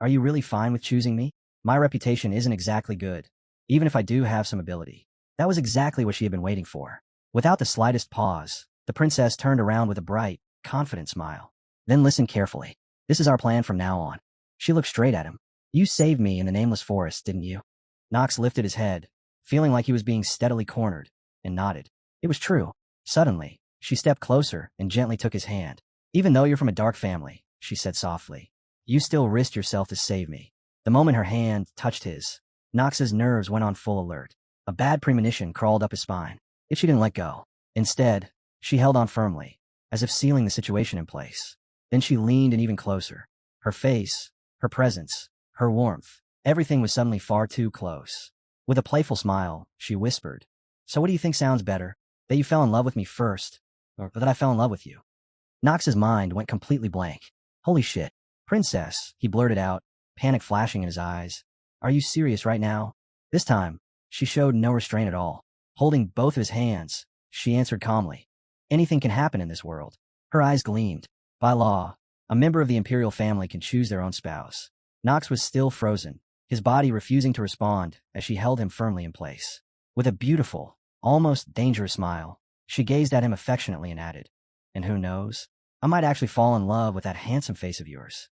are you really fine with choosing me? My reputation isn't exactly good, even if I do have some ability." That was exactly what she had been waiting for. Without the slightest pause, the princess turned around with a bright, confident smile. "Then listen carefully. This is our plan from now on." She looked straight at him. "You saved me in the nameless forest, didn't you?" Knox lifted his head, feeling like he was being steadily cornered, and nodded. It was true. Suddenly, she stepped closer and gently took his hand. "Even though you're from a dark family," she said softly, "you still risked yourself to save me." The moment her hand touched his, Knox's nerves went on full alert. A bad premonition crawled up his spine. If she didn't let go. Instead, she held on firmly, as if sealing the situation in place. Then she leaned in even closer. Her face, her presence, her warmth, everything was suddenly far too close. With a playful smile, she whispered, "So what do you think sounds better? That you fell in love with me first, or that I fell in love with you?" Knox's mind went completely blank. "Holy shit. Princess," he blurted out, panic flashing in his eyes. "Are you serious right now?" This time, she showed no restraint at all. Holding both of his hands, she answered calmly, "Anything can happen in this world." Her eyes gleamed. By law, a member of the imperial family can choose their own spouse. Knox was still frozen, his body refusing to respond as she held him firmly in place. With a beautiful, almost dangerous smile, she gazed at him affectionately and added, "And who knows? I might actually fall in love with that handsome face of yours."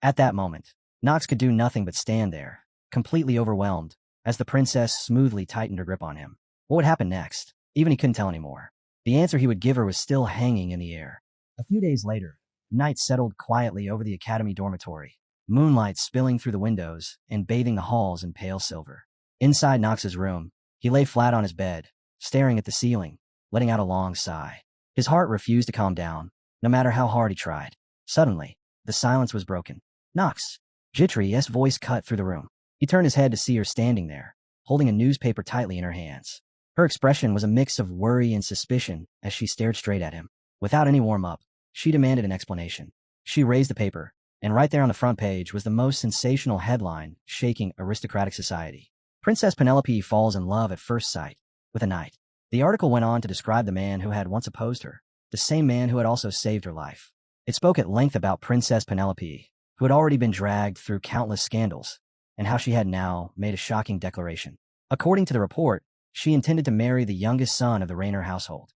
At that moment, Knox could do nothing but stand there, completely overwhelmed, as the princess smoothly tightened her grip on him. What would happen next? Even he couldn't tell anymore. The answer he would give her was still hanging in the air. A few days later, night settled quietly over the academy dormitory, moonlight spilling through the windows and bathing the halls in pale silver. Inside Knox's room, he lay flat on his bed, staring at the ceiling, letting out a long sigh. His heart refused to calm down, no matter how hard he tried. Suddenly, the silence was broken. "Knox!" Jitri's voice cut through the room. He turned his head to see her standing there, holding a newspaper tightly in her hands. Her expression was a mix of worry and suspicion as she stared straight at him. Without any warm-up, she demanded an explanation. She raised the paper, and right there on the front page was the most sensational headline shaking aristocratic society. "Princess Penelope falls in love at first sight with a knight." The article went on to describe the man who had once opposed her, the same man who had also saved her life. It spoke at length about Princess Penelope, who had already been dragged through countless scandals, and how she had now made a shocking declaration. According to the report, she intended to marry the youngest son of the Rainer household,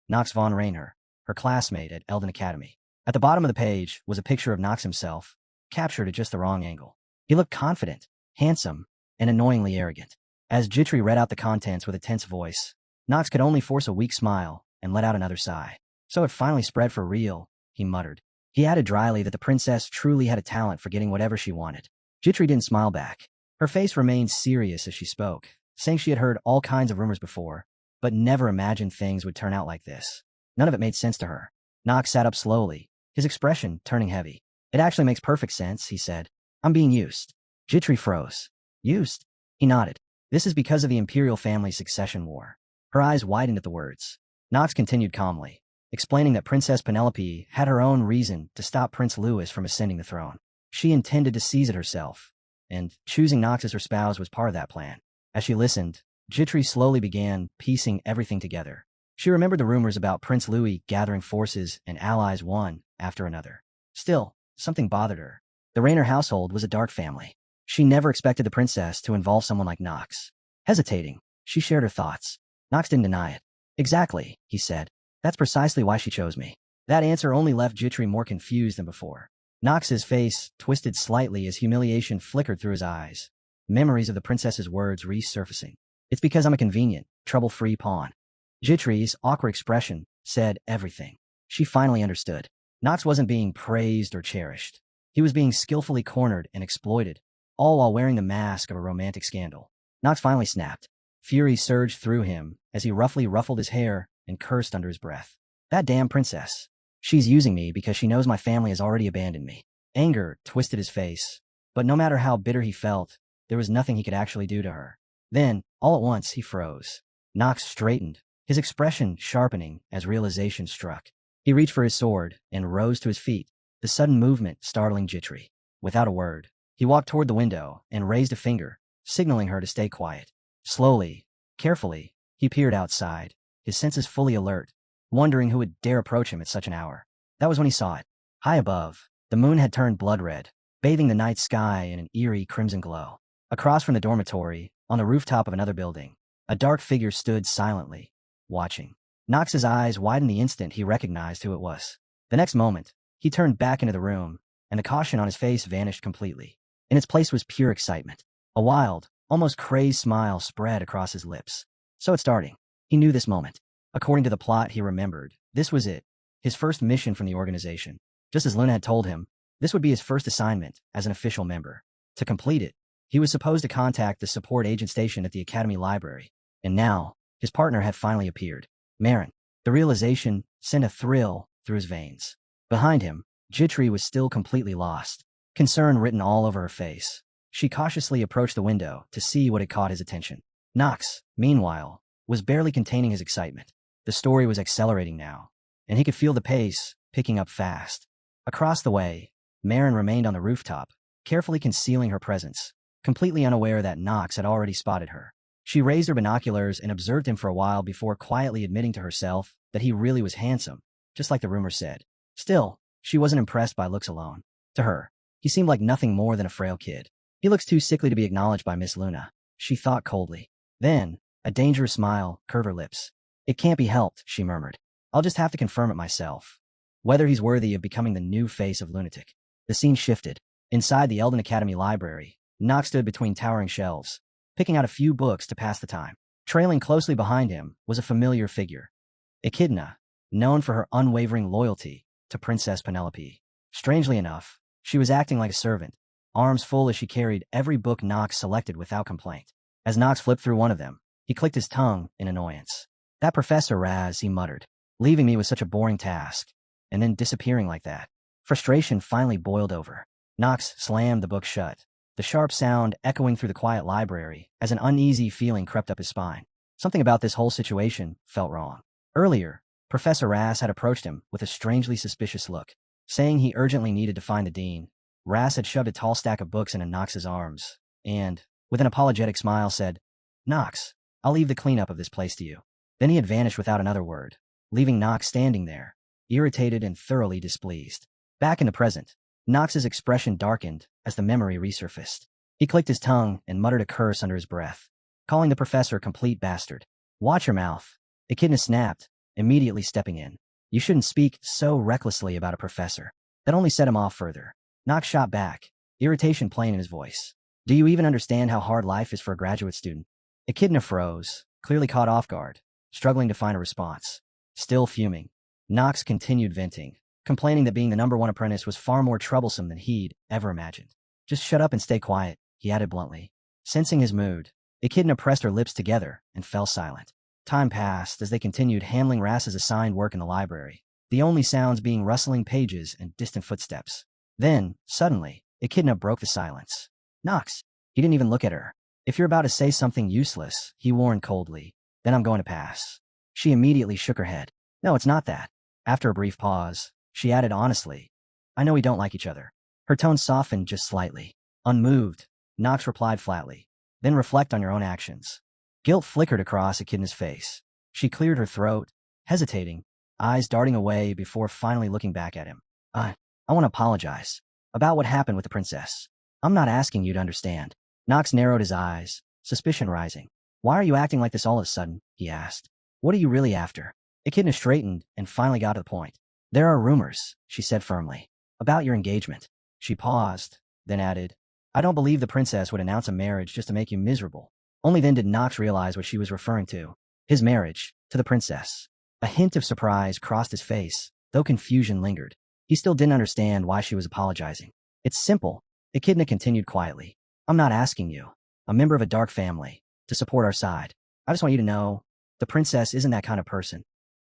Knox von Rainer, her classmate at Eldon Academy. At the bottom of the page was a picture of Knox himself, captured at just the wrong angle. He looked confident, handsome, and annoyingly arrogant. As Jitri read out the contents with a tense voice, Knox could only force a weak smile and let out another sigh. So it finally spread for real, he muttered. He added dryly that the princess truly had a talent for getting whatever she wanted. Jitri didn't smile back. Her face remained serious as she spoke, saying she had heard all kinds of rumors before, but never imagined things would turn out like this. None of it made sense to her. Knox sat up slowly, his expression turning heavy. It actually makes perfect sense, he said. I'm being used. Jitri froze. Used? He nodded. This is because of the imperial family's succession war. Her eyes widened at the words. Knox continued calmly, explaining that Princess Penelope had her own reason to stop Prince Louis from ascending the throne. She intended to seize it herself, and choosing Knox as her spouse was part of that plan. As she listened, Jitri slowly began piecing everything together. She remembered the rumors about Prince Louis gathering forces and allies one after another. Still, something bothered her. The Rayner household was a dark family. She never expected the princess to involve someone like Knox. Hesitating, she shared her thoughts. Knox didn't deny it. Exactly, he said. That's precisely why she chose me. That answer only left Jitri more confused than before. Knox's face twisted slightly as humiliation flickered through his eyes, memories of the princess's words resurfacing. It's because I'm a convenient, trouble-free pawn. Jitri's awkward expression said everything. She finally understood. Knox wasn't being praised or cherished. He was being skillfully cornered and exploited, all while wearing the mask of a romantic scandal. Knox finally snapped. Fury surged through him as he roughly ruffled his hair and cursed under his breath. That damn princess. She's using me because she knows my family has already abandoned me. Anger twisted his face, but no matter how bitter he felt, there was nothing he could actually do to her. Then, all at once, he froze. Knox straightened, his expression sharpening as realization struck. He reached for his sword and rose to his feet, the sudden movement startling Jitri. Without a word, he walked toward the window and raised a finger, signaling her to stay quiet. Slowly, carefully, he peered outside, his senses fully alert, wondering who would dare approach him at such an hour. That was when he saw it. High above, the moon had turned blood red, bathing the night sky in an eerie crimson glow. Across from the dormitory, on the rooftop of another building, a dark figure stood silently, watching. Knox's eyes widened the instant he recognized who it was. The next moment, he turned back into the room, and the caution on his face vanished completely. In its place was pure excitement. A wild, almost crazed smile spread across his lips. So it's starting. He knew this moment. According to the plot he remembered, this was it. His first mission from the organization. Just as Luna had told him, this would be his first assignment as an official member. To complete it, he was supposed to contact the support agent station at the Academy Library. And now, his partner had finally appeared. Marin. The realization sent a thrill through his veins. Behind him, Jitri was still completely lost, concern written all over her face. She cautiously approached the window to see what had caught his attention. Knox, meanwhile, was barely containing his excitement. The story was accelerating now, and he could feel the pace picking up fast. Across the way, Marin remained on the rooftop, carefully concealing her presence, completely unaware that Knox had already spotted her. She raised her binoculars and observed him for a while before quietly admitting to herself that he really was handsome, just like the rumor said. Still, she wasn't impressed by looks alone. To her, he seemed like nothing more than a frail kid. He looks too sickly to be acknowledged by Miss Luna, she thought coldly. Then, a dangerous smile curved her lips. It can't be helped, she murmured. I'll just have to confirm it myself. Whether he's worthy of becoming the new face of Lunatic. The scene shifted. Inside the Eldon Academy library, Knox stood between towering shelves, picking out a few books to pass the time. Trailing closely behind him was a familiar figure. Echidna, known for her unwavering loyalty to Princess Penelope. Strangely enough, she was acting like a servant, arms full as she carried every book Knox selected without complaint. As Knox flipped through one of them, he clicked his tongue in annoyance. That Professor Raz, he muttered, leaving me with such a boring task, and then disappearing like that. Frustration finally boiled over. Knox slammed the book shut, the sharp sound echoing through the quiet library as an uneasy feeling crept up his spine. Something about this whole situation felt wrong. Earlier, Professor Raz had approached him with a strangely suspicious look, saying he urgently needed to find the dean. Raz had shoved a tall stack of books into Knox's arms, and, with an apologetic smile, said, Knox, I'll leave the cleanup of this place to you. Then he had vanished without another word, leaving Knox standing there, irritated and thoroughly displeased. Back in the present, Knox's expression darkened as the memory resurfaced. He clicked his tongue and muttered a curse under his breath, calling the professor a complete bastard. Watch your mouth. Echidna snapped, immediately stepping in. You shouldn't speak so recklessly about a professor. That only set him off further. Knox shot back, irritation plain in his voice. Do you even understand how hard life is for a graduate student? Echidna froze, clearly caught off guard. struggling to find a response. Still fuming, Knox continued venting, complaining that being the #1 apprentice was far more troublesome than he'd ever imagined. Just shut up and stay quiet, he added bluntly. Sensing his mood, Echidna pressed her lips together and fell silent. Time passed as they continued handling Rass's assigned work in the library, the only sounds being rustling pages and distant footsteps. Then, suddenly, Echidna broke the silence. Knox. He didn't even look at her. If you're about to say something useless, he warned coldly, then I'm going to pass. She immediately shook her head. No, it's not that. After a brief pause, she added honestly, I know we don't like each other. Her tone softened just slightly. Unmoved, Knox replied flatly. Then reflect on your own actions. Guilt flickered across Echidna's face. She cleared her throat, hesitating, eyes darting away before finally looking back at him. I want to apologize about what happened with the princess. I'm not asking you to understand. Knox narrowed his eyes, suspicion rising. Why are you acting like this all of a sudden? He asked. What are you really after? Echidna straightened and finally got to the point. There are rumors, she said firmly, about your engagement. She paused, then added, I don't believe the princess would announce a marriage just to make you miserable. Only then did Knox realize what she was referring to. His marriage, to the princess. A hint of surprise crossed his face, though confusion lingered. He still didn't understand why she was apologizing. It's simple, Echidna continued quietly. I'm not asking you, a member of a dark family, to support our side. I just want you to know, the princess isn't that kind of person.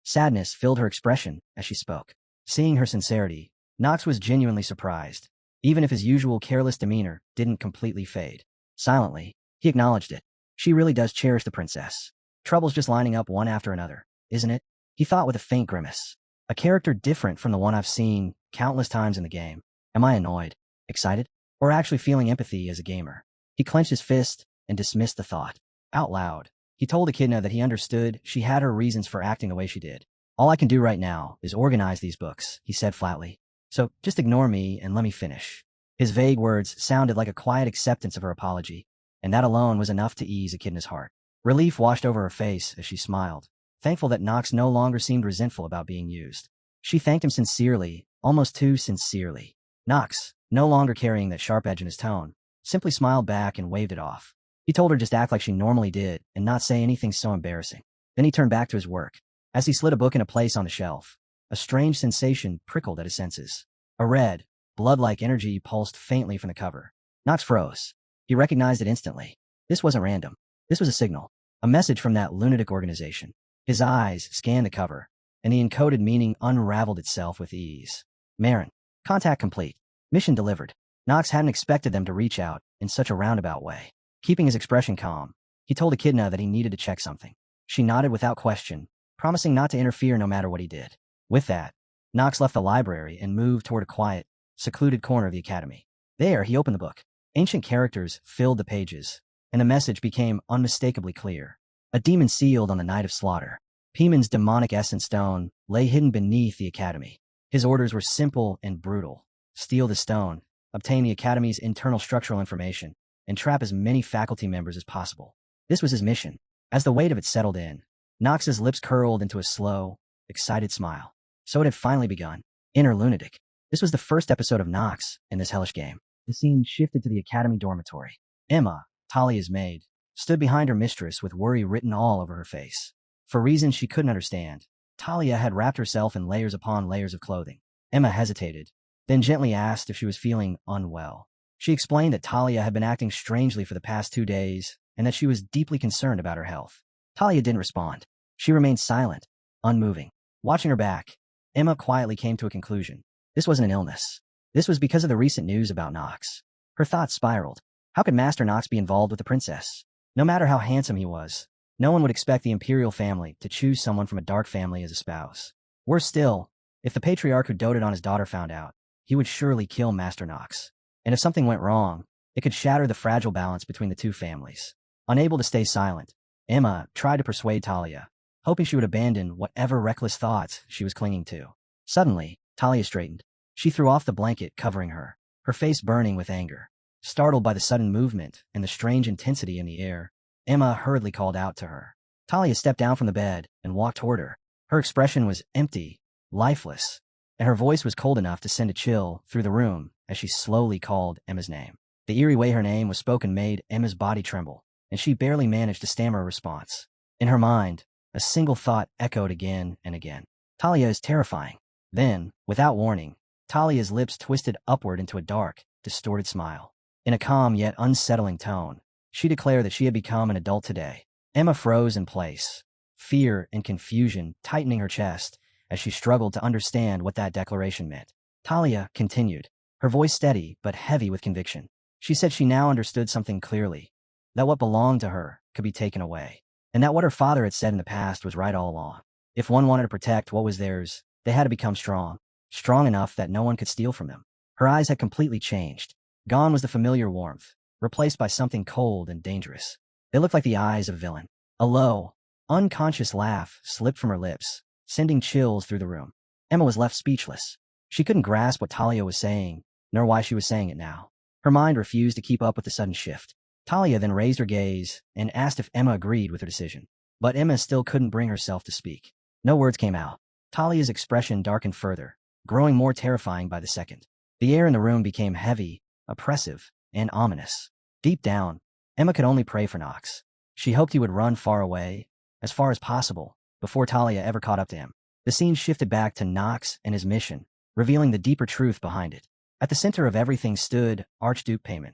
Sadness filled her expression as she spoke. Seeing her sincerity, Knox was genuinely surprised, even if his usual careless demeanor didn't completely fade. Silently, he acknowledged it. She really does cherish the princess. Trouble's just lining up one after another, isn't it? He thought with a faint grimace. A character different from the one I've seen countless times in the game. Am I annoyed, excited, or actually feeling empathy as a gamer? He clenched his fist and dismissed the thought. Out loud, he told Echidna that he understood she had her reasons for acting the way she did. All I can do right now is organize these books, he said flatly. So just ignore me and let me finish. His vague words sounded like a quiet acceptance of her apology, and that alone was enough to ease Echidna's heart. Relief washed over her face as she smiled, thankful that Knox no longer seemed resentful about being used. She thanked him sincerely, almost too sincerely. Knox, no longer carrying that sharp edge in his tone, simply smiled back and waved it off. He told her just act like she normally did and not say anything so embarrassing. Then he turned back to his work. As he slid a book into place on the shelf, a strange sensation prickled at his senses. A red, blood-like energy pulsed faintly from the cover. Knox froze. He recognized it instantly. This wasn't random. This was a signal. A message from that lunatic organization. His eyes scanned the cover, and the encoded meaning unraveled itself with ease. Marin. Contact complete. Mission delivered. Knox hadn't expected them to reach out in such a roundabout way. Keeping his expression calm, he told Echidna that he needed to check something. She nodded without question, promising not to interfere no matter what he did. With that, Knox left the library and moved toward a quiet, secluded corner of the academy. There, he opened the book. Ancient characters filled the pages, and the message became unmistakably clear. A demon sealed on the night of slaughter. Pimen's demonic essence stone lay hidden beneath the academy. His orders were simple and brutal. Steal the stone, obtain the academy's internal structural information, and trap as many faculty members as possible. This was his mission. As the weight of it settled in, Knox's lips curled into a slow, excited smile. So it had finally begun. Inner lunatic. This was the first episode of Knox in this hellish game. The scene shifted to the academy dormitory. Emma, Talia's maid, stood behind her mistress with worry written all over her face. For reasons she couldn't understand, Talia had wrapped herself in layers upon layers of clothing. Emma hesitated, then gently asked if she was feeling unwell. She explained that Talia had been acting strangely for the past 2 days and that she was deeply concerned about her health. Talia didn't respond. She remained silent, unmoving. Watching her back, Emma quietly came to a conclusion. This wasn't an illness. This was because of the recent news about Knox. Her thoughts spiraled. How could Master Knox be involved with the princess? No matter how handsome he was, no one would expect the imperial family to choose someone from a dark family as a spouse. Worse still, if the patriarch who doted on his daughter found out, he would surely kill Master Knox. And if something went wrong, it could shatter the fragile balance between the two families. Unable to stay silent, Emma tried to persuade Talia, hoping she would abandon whatever reckless thoughts she was clinging to. Suddenly, Talia straightened. She threw off the blanket covering her, her face burning with anger. Startled by the sudden movement and the strange intensity in the air, Emma hurriedly called out to her. Talia stepped down from the bed and walked toward her. Her expression was empty, lifeless, and her voice was cold enough to send a chill through the room as she slowly called Emma's name. The eerie way her name was spoken made Emma's body tremble, and she barely managed to stammer a response. In her mind, A single thought echoed again and again. Talia is terrifying. Then, without warning, Talia's lips twisted upward into a dark, distorted smile. In a calm yet unsettling tone, she declared that she had become an adult today. Emma froze in place, fear and confusion tightening her chest as she struggled to understand what that declaration meant. Talia continued, her voice steady but heavy with conviction. She said she now understood something clearly, that what belonged to her could be taken away, and that what her father had said in the past was right all along. If one wanted to protect what was theirs, they had to become strong, strong enough that no one could steal from them. Her eyes had completely changed. Gone was the familiar warmth, replaced by something cold and dangerous. They looked like the eyes of a villain. A low, unconscious laugh slipped from her lips, sending chills through the room. Emma was left speechless. She couldn't grasp what Talia was saying, nor why she was saying it now. Her mind refused to keep up with the sudden shift. Talia then raised her gaze and asked if Emma agreed with her decision. But Emma still couldn't bring herself to speak. No words came out. Talia's expression darkened further, growing more terrifying by the second. The air in the room became heavy, oppressive, and ominous. Deep down, Emma could only pray for Knox. She hoped he would run far away, as far as possible, before Talia ever caught up to him. The scene shifted back to Knox and his mission, revealing the deeper truth behind it. At the center of everything stood Archduke Payman,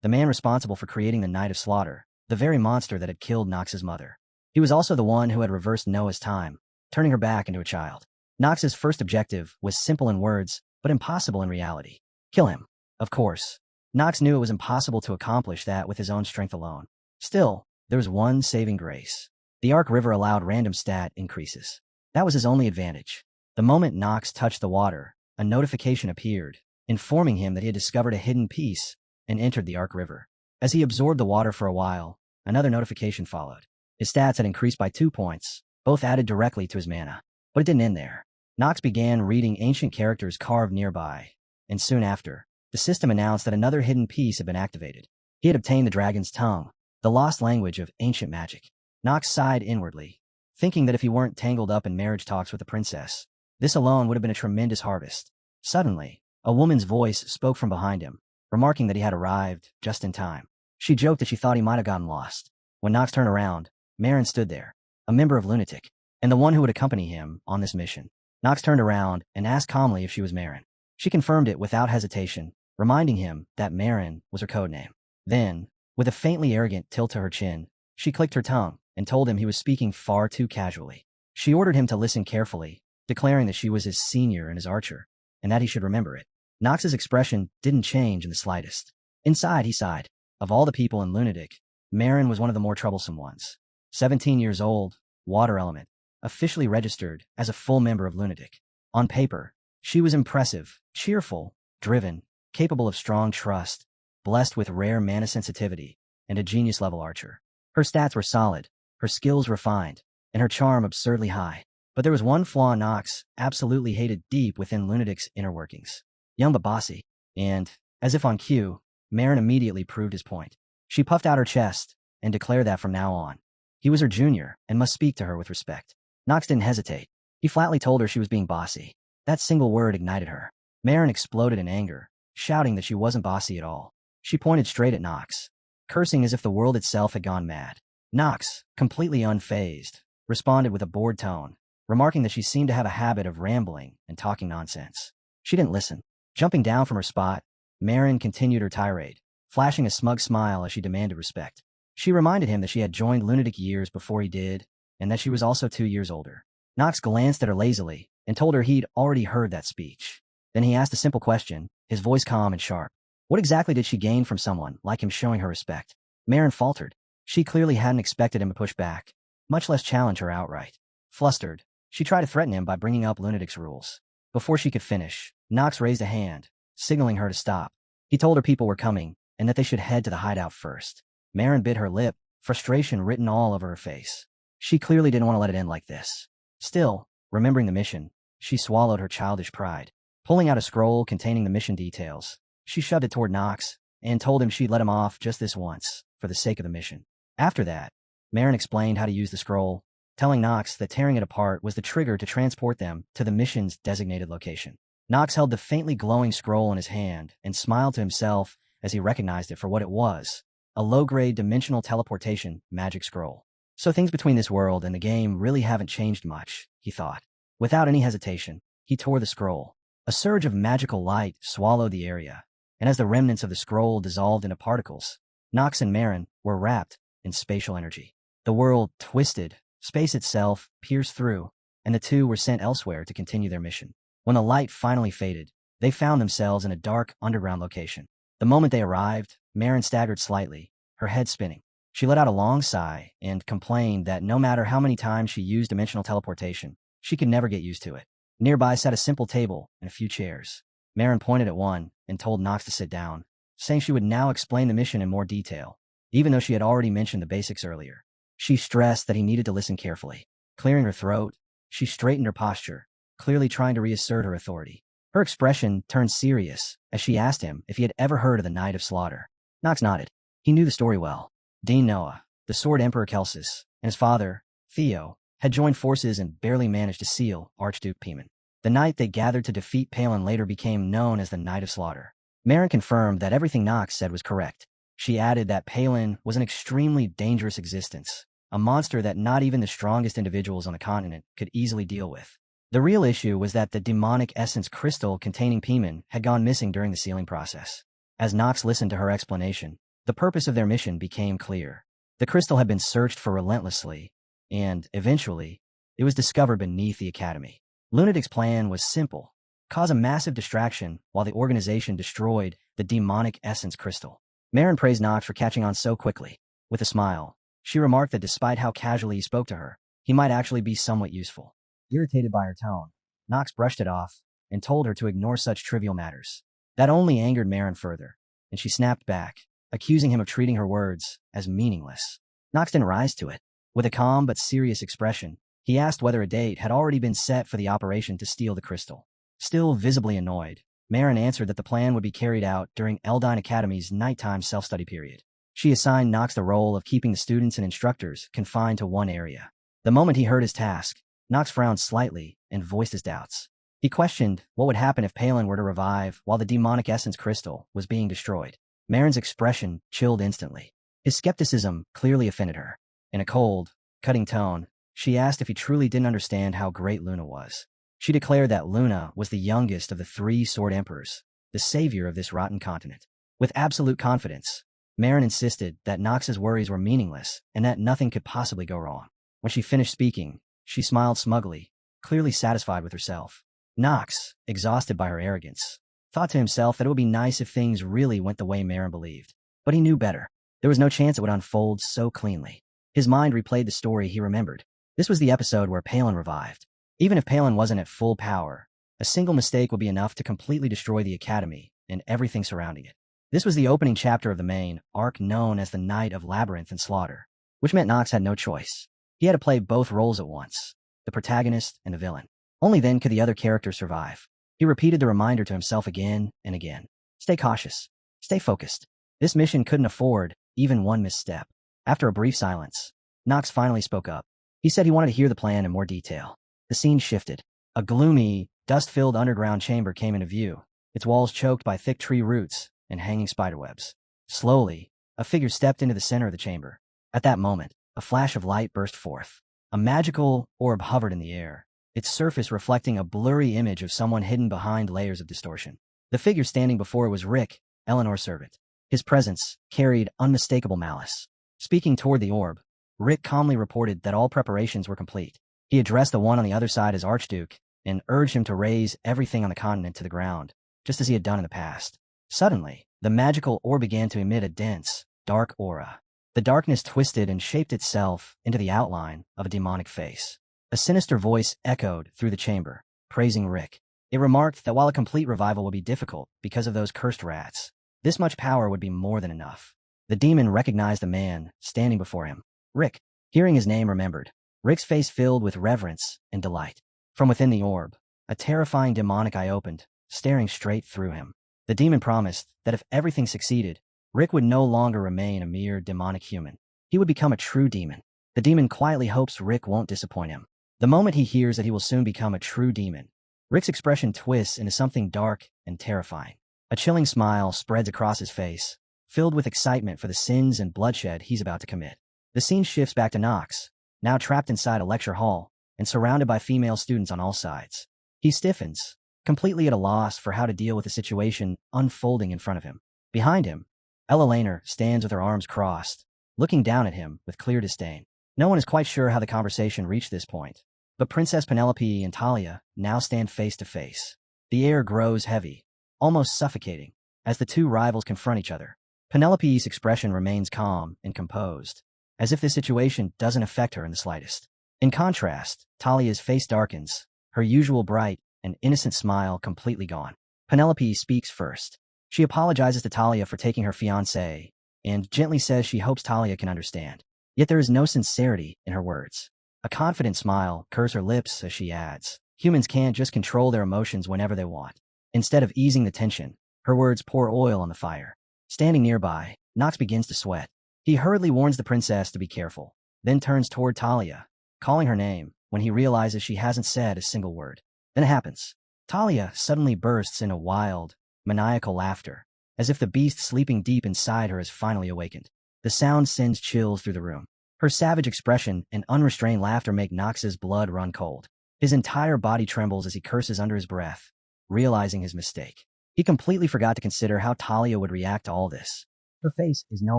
the man responsible for creating the Night of Slaughter, the very monster that had killed Knox's mother. He was also the one who had reversed Noah's time, turning her back into a child. Knox's first objective was simple in words, but impossible in reality. Kill him. Of course, Knox knew it was impossible to accomplish that with his own strength alone. Still, there was one saving grace. The Ark River allowed random stat increases. That was his only advantage. The moment Knox touched the water, a notification appeared, informing him that he had discovered a hidden piece and entered the Ark River. As he absorbed the water for a while, another notification followed. His stats had increased by 2 points, both added directly to his mana. But it didn't end there. Knox began reading ancient characters carved nearby, and soon after, the system announced that another hidden piece had been activated. He had obtained the dragon's tongue, the lost language of ancient magic. Knox sighed inwardly, thinking that if he weren't tangled up in marriage talks with the princess, this alone would have been a tremendous harvest. Suddenly, a woman's voice spoke from behind him, remarking that he had arrived just in time. She joked that she thought he might have gotten lost. When Knox turned around, Marin stood there, a member of Lunatic, and the one who would accompany him on this mission. Knox turned around and asked calmly if she was Marin. She confirmed it without hesitation, reminding him that Marin was her code name. Then, with a faintly arrogant tilt to her chin, she clicked her tongue and told him he was speaking far too casually. She ordered him to listen carefully, declaring that she was his senior and his archer, and that he should remember it. Knox's expression didn't change in the slightest. Inside, he sighed. Of all the people in Lunatic, Marin was one of the more troublesome ones. 17 years old, water element, officially registered as a full member of Lunatic. On paper, she was impressive, cheerful, driven, capable of strong trust, blessed with rare mana sensitivity, and a genius-level archer. Her stats were solid, her skills refined, and her charm absurdly high. But there was one flaw Knox absolutely hated deep within Lunatic's inner workings. Young but bossy. And, as if on cue, Marin immediately proved his point. She puffed out her chest and declared that from now on, he was her junior and must speak to her with respect. Knox didn't hesitate. He flatly told her she was being bossy. That single word ignited her. Marin exploded in anger, shouting that she wasn't bossy at all. She pointed straight at Knox, cursing as if the world itself had gone mad. Knox, completely unfazed, responded with a bored tone, remarking that she seemed to have a habit of rambling and talking nonsense. She didn't listen. Jumping down from her spot, Marin continued her tirade, flashing a smug smile as she demanded respect. She reminded him that she had joined Lunatic years before he did, and that she was also 2 years older. Knox glanced at her lazily and told her he'd already heard that speech. Then he asked a simple question, his voice calm and sharp. What exactly did she gain from someone like him showing her respect? Marin faltered. She clearly hadn't expected him to push back, much less challenge her outright. Flustered, she tried to threaten him by bringing up Lunatic's rules. Before she could finish, Knox raised a hand, signaling her to stop. He told her people were coming, and that they should head to the hideout first. Marin bit her lip, frustration written all over her face. She clearly didn't want to let it end like this. Still, remembering the mission, she swallowed her childish pride. Pulling out a scroll containing the mission details, she shoved it toward Knox and told him she'd let him off just this once, for the sake of the mission. After that, Marin explained how to use the scroll, telling Knox that tearing it apart was the trigger to transport them to the mission's designated location. Knox held the faintly glowing scroll in his hand and smiled to himself as he recognized it for what it was, a low-grade dimensional teleportation magic scroll. So things between this world and the game really haven't changed much, he thought. Without any hesitation, he tore the scroll. A surge of magical light swallowed the area, and as the remnants of the scroll dissolved into particles, Nox and Marin were wrapped in spatial energy. The world twisted, space itself pierced through, and the two were sent elsewhere to continue their mission. When the light finally faded, they found themselves in a dark, underground location. The moment they arrived, Marin staggered slightly, her head spinning. She let out a long sigh and complained that no matter how many times she used dimensional teleportation, she could never get used to it. Nearby sat a simple table and a few chairs. Marin pointed at one and told Nox to sit down, saying she would now explain the mission in more detail, even though she had already mentioned the basics earlier. She stressed that he needed to listen carefully. Clearing her throat, she straightened her posture, clearly trying to reassert her authority. Her expression turned serious as she asked him if he had ever heard of the Night of Slaughter. Nox nodded. He knew the story well. Dean Noah, the Sword Emperor Kelsis, and his father, Theo, had joined forces and barely managed to seal Archduke Pieman. The night they gathered to defeat Palin later became known as the Night of Slaughter. Marin confirmed that everything Nox said was correct. She added that Palin was an extremely dangerous existence, a monster that not even the strongest individuals on the continent could easily deal with. The real issue was that the demonic essence crystal containing Pieman had gone missing during the sealing process. As Nox listened to her explanation, the purpose of their mission became clear. The crystal had been searched for relentlessly, and, eventually, it was discovered beneath the Academy. Lunatic's plan was simple: cause a massive distraction while the organization destroyed the demonic essence crystal. Marin praised Nox for catching on so quickly. With a smile, she remarked that despite how casually he spoke to her, he might actually be somewhat useful. Irritated by her tone, Nox brushed it off and told her to ignore such trivial matters. That only angered Marin further, and she snapped back, accusing him of treating her words as meaningless. Nox didn't rise to it. With a calm but serious expression, he asked whether a date had already been set for the operation to steal the crystal. Still visibly annoyed, Marin answered that the plan would be carried out during Eldine Academy's nighttime self-study period. She assigned Nox the role of keeping the students and instructors confined to one area. The moment he heard his task, Nox frowned slightly and voiced his doubts. He questioned what would happen if Palin were to revive while the demonic essence crystal was being destroyed. Marin's expression chilled instantly. His skepticism clearly offended her. In a cold, cutting tone, she asked if he truly didn't understand how great Luna was. She declared that Luna was the youngest of the 3 Sword Emperors, the savior of this rotten continent. With absolute confidence, Marin insisted that Nox's worries were meaningless and that nothing could possibly go wrong. When she finished speaking, she smiled smugly, clearly satisfied with herself. Nox, exhausted by her arrogance, thought to himself that it would be nice if things really went the way Marin believed. But he knew better. There was no chance it would unfold so cleanly. His mind replayed the story he remembered. This was the episode where Palin revived. Even if Palin wasn't at full power, a single mistake would be enough to completely destroy the Academy and everything surrounding it. This was the opening chapter of the main arc known as the Night of Labyrinth and Slaughter, which meant Nox had no choice. He had to play both roles at once, the protagonist and the villain. Only then could the other characters survive. He repeated the reminder to himself again and again. Stay cautious. Stay focused. This mission couldn't afford even one misstep. After a brief silence, Nox finally spoke up. He said he wanted to hear the plan in more detail. The scene shifted. A gloomy, dust-filled underground chamber came into view, its walls choked by thick tree roots and hanging spiderwebs. Slowly, a figure stepped into the center of the chamber. At that moment, a flash of light burst forth. A magical orb hovered in the air, its surface reflecting a blurry image of someone hidden behind layers of distortion. The figure standing before it was Rick, Eleanor's servant. His presence carried unmistakable malice. Speaking toward the orb, Rick calmly reported that all preparations were complete. He addressed the one on the other side as Archduke and urged him to raise everything on the continent to the ground, just as he had done in the past. Suddenly, the magical orb began to emit a dense, dark aura. The darkness twisted and shaped itself into the outline of a demonic face. A sinister voice echoed through the chamber, praising Rick. It remarked that while a complete revival would be difficult because of those cursed rats, this much power would be more than enough. The demon recognized the man standing before him. Rick. Hearing his name remembered, Rick's face filled with reverence and delight. From within the orb, a terrifying demonic eye opened, staring straight through him. The demon promised that if everything succeeded, Rick would no longer remain a mere demonic human. He would become a true demon. The demon quietly hopes Rick won't disappoint him. The moment he hears that he will soon become a true demon, Rick's expression twists into something dark and terrifying. A chilling smile spreads across his face, filled with excitement for the sins and bloodshed he's about to commit. The scene shifts back to Knox, now trapped inside a lecture hall and surrounded by female students on all sides. He stiffens, completely at a loss for how to deal with the situation unfolding in front of him. Behind him, Ella Laner stands with her arms crossed, looking down at him with clear disdain. No one is quite sure how the conversation reached this point, but Princess Penelope and Talia now stand face to face. The air grows heavy, almost suffocating, as the two rivals confront each other. Penelope's expression remains calm and composed, as if the situation doesn't affect her in the slightest. In contrast, Talia's face darkens, her usual bright and innocent smile completely gone. Penelope speaks first. She apologizes to Talia for taking her fiancé and gently says she hopes Talia can understand. Yet there is no sincerity in her words. A confident smile curves her lips as she adds, "Humans can't just control their emotions whenever they want." Instead of easing the tension, her words pour oil on the fire. Standing nearby, Knox begins to sweat. He hurriedly warns the princess to be careful, then turns toward Talia, calling her name when he realizes she hasn't said a single word. Then it happens. Talia suddenly bursts into wild, maniacal laughter, as if the beast sleeping deep inside her has finally awakened. The sound sends chills through the room. Her savage expression and unrestrained laughter make Knox's blood run cold. His entire body trembles as he curses under his breath, realizing his mistake. He completely forgot to consider how Talia would react to all this. Her face is no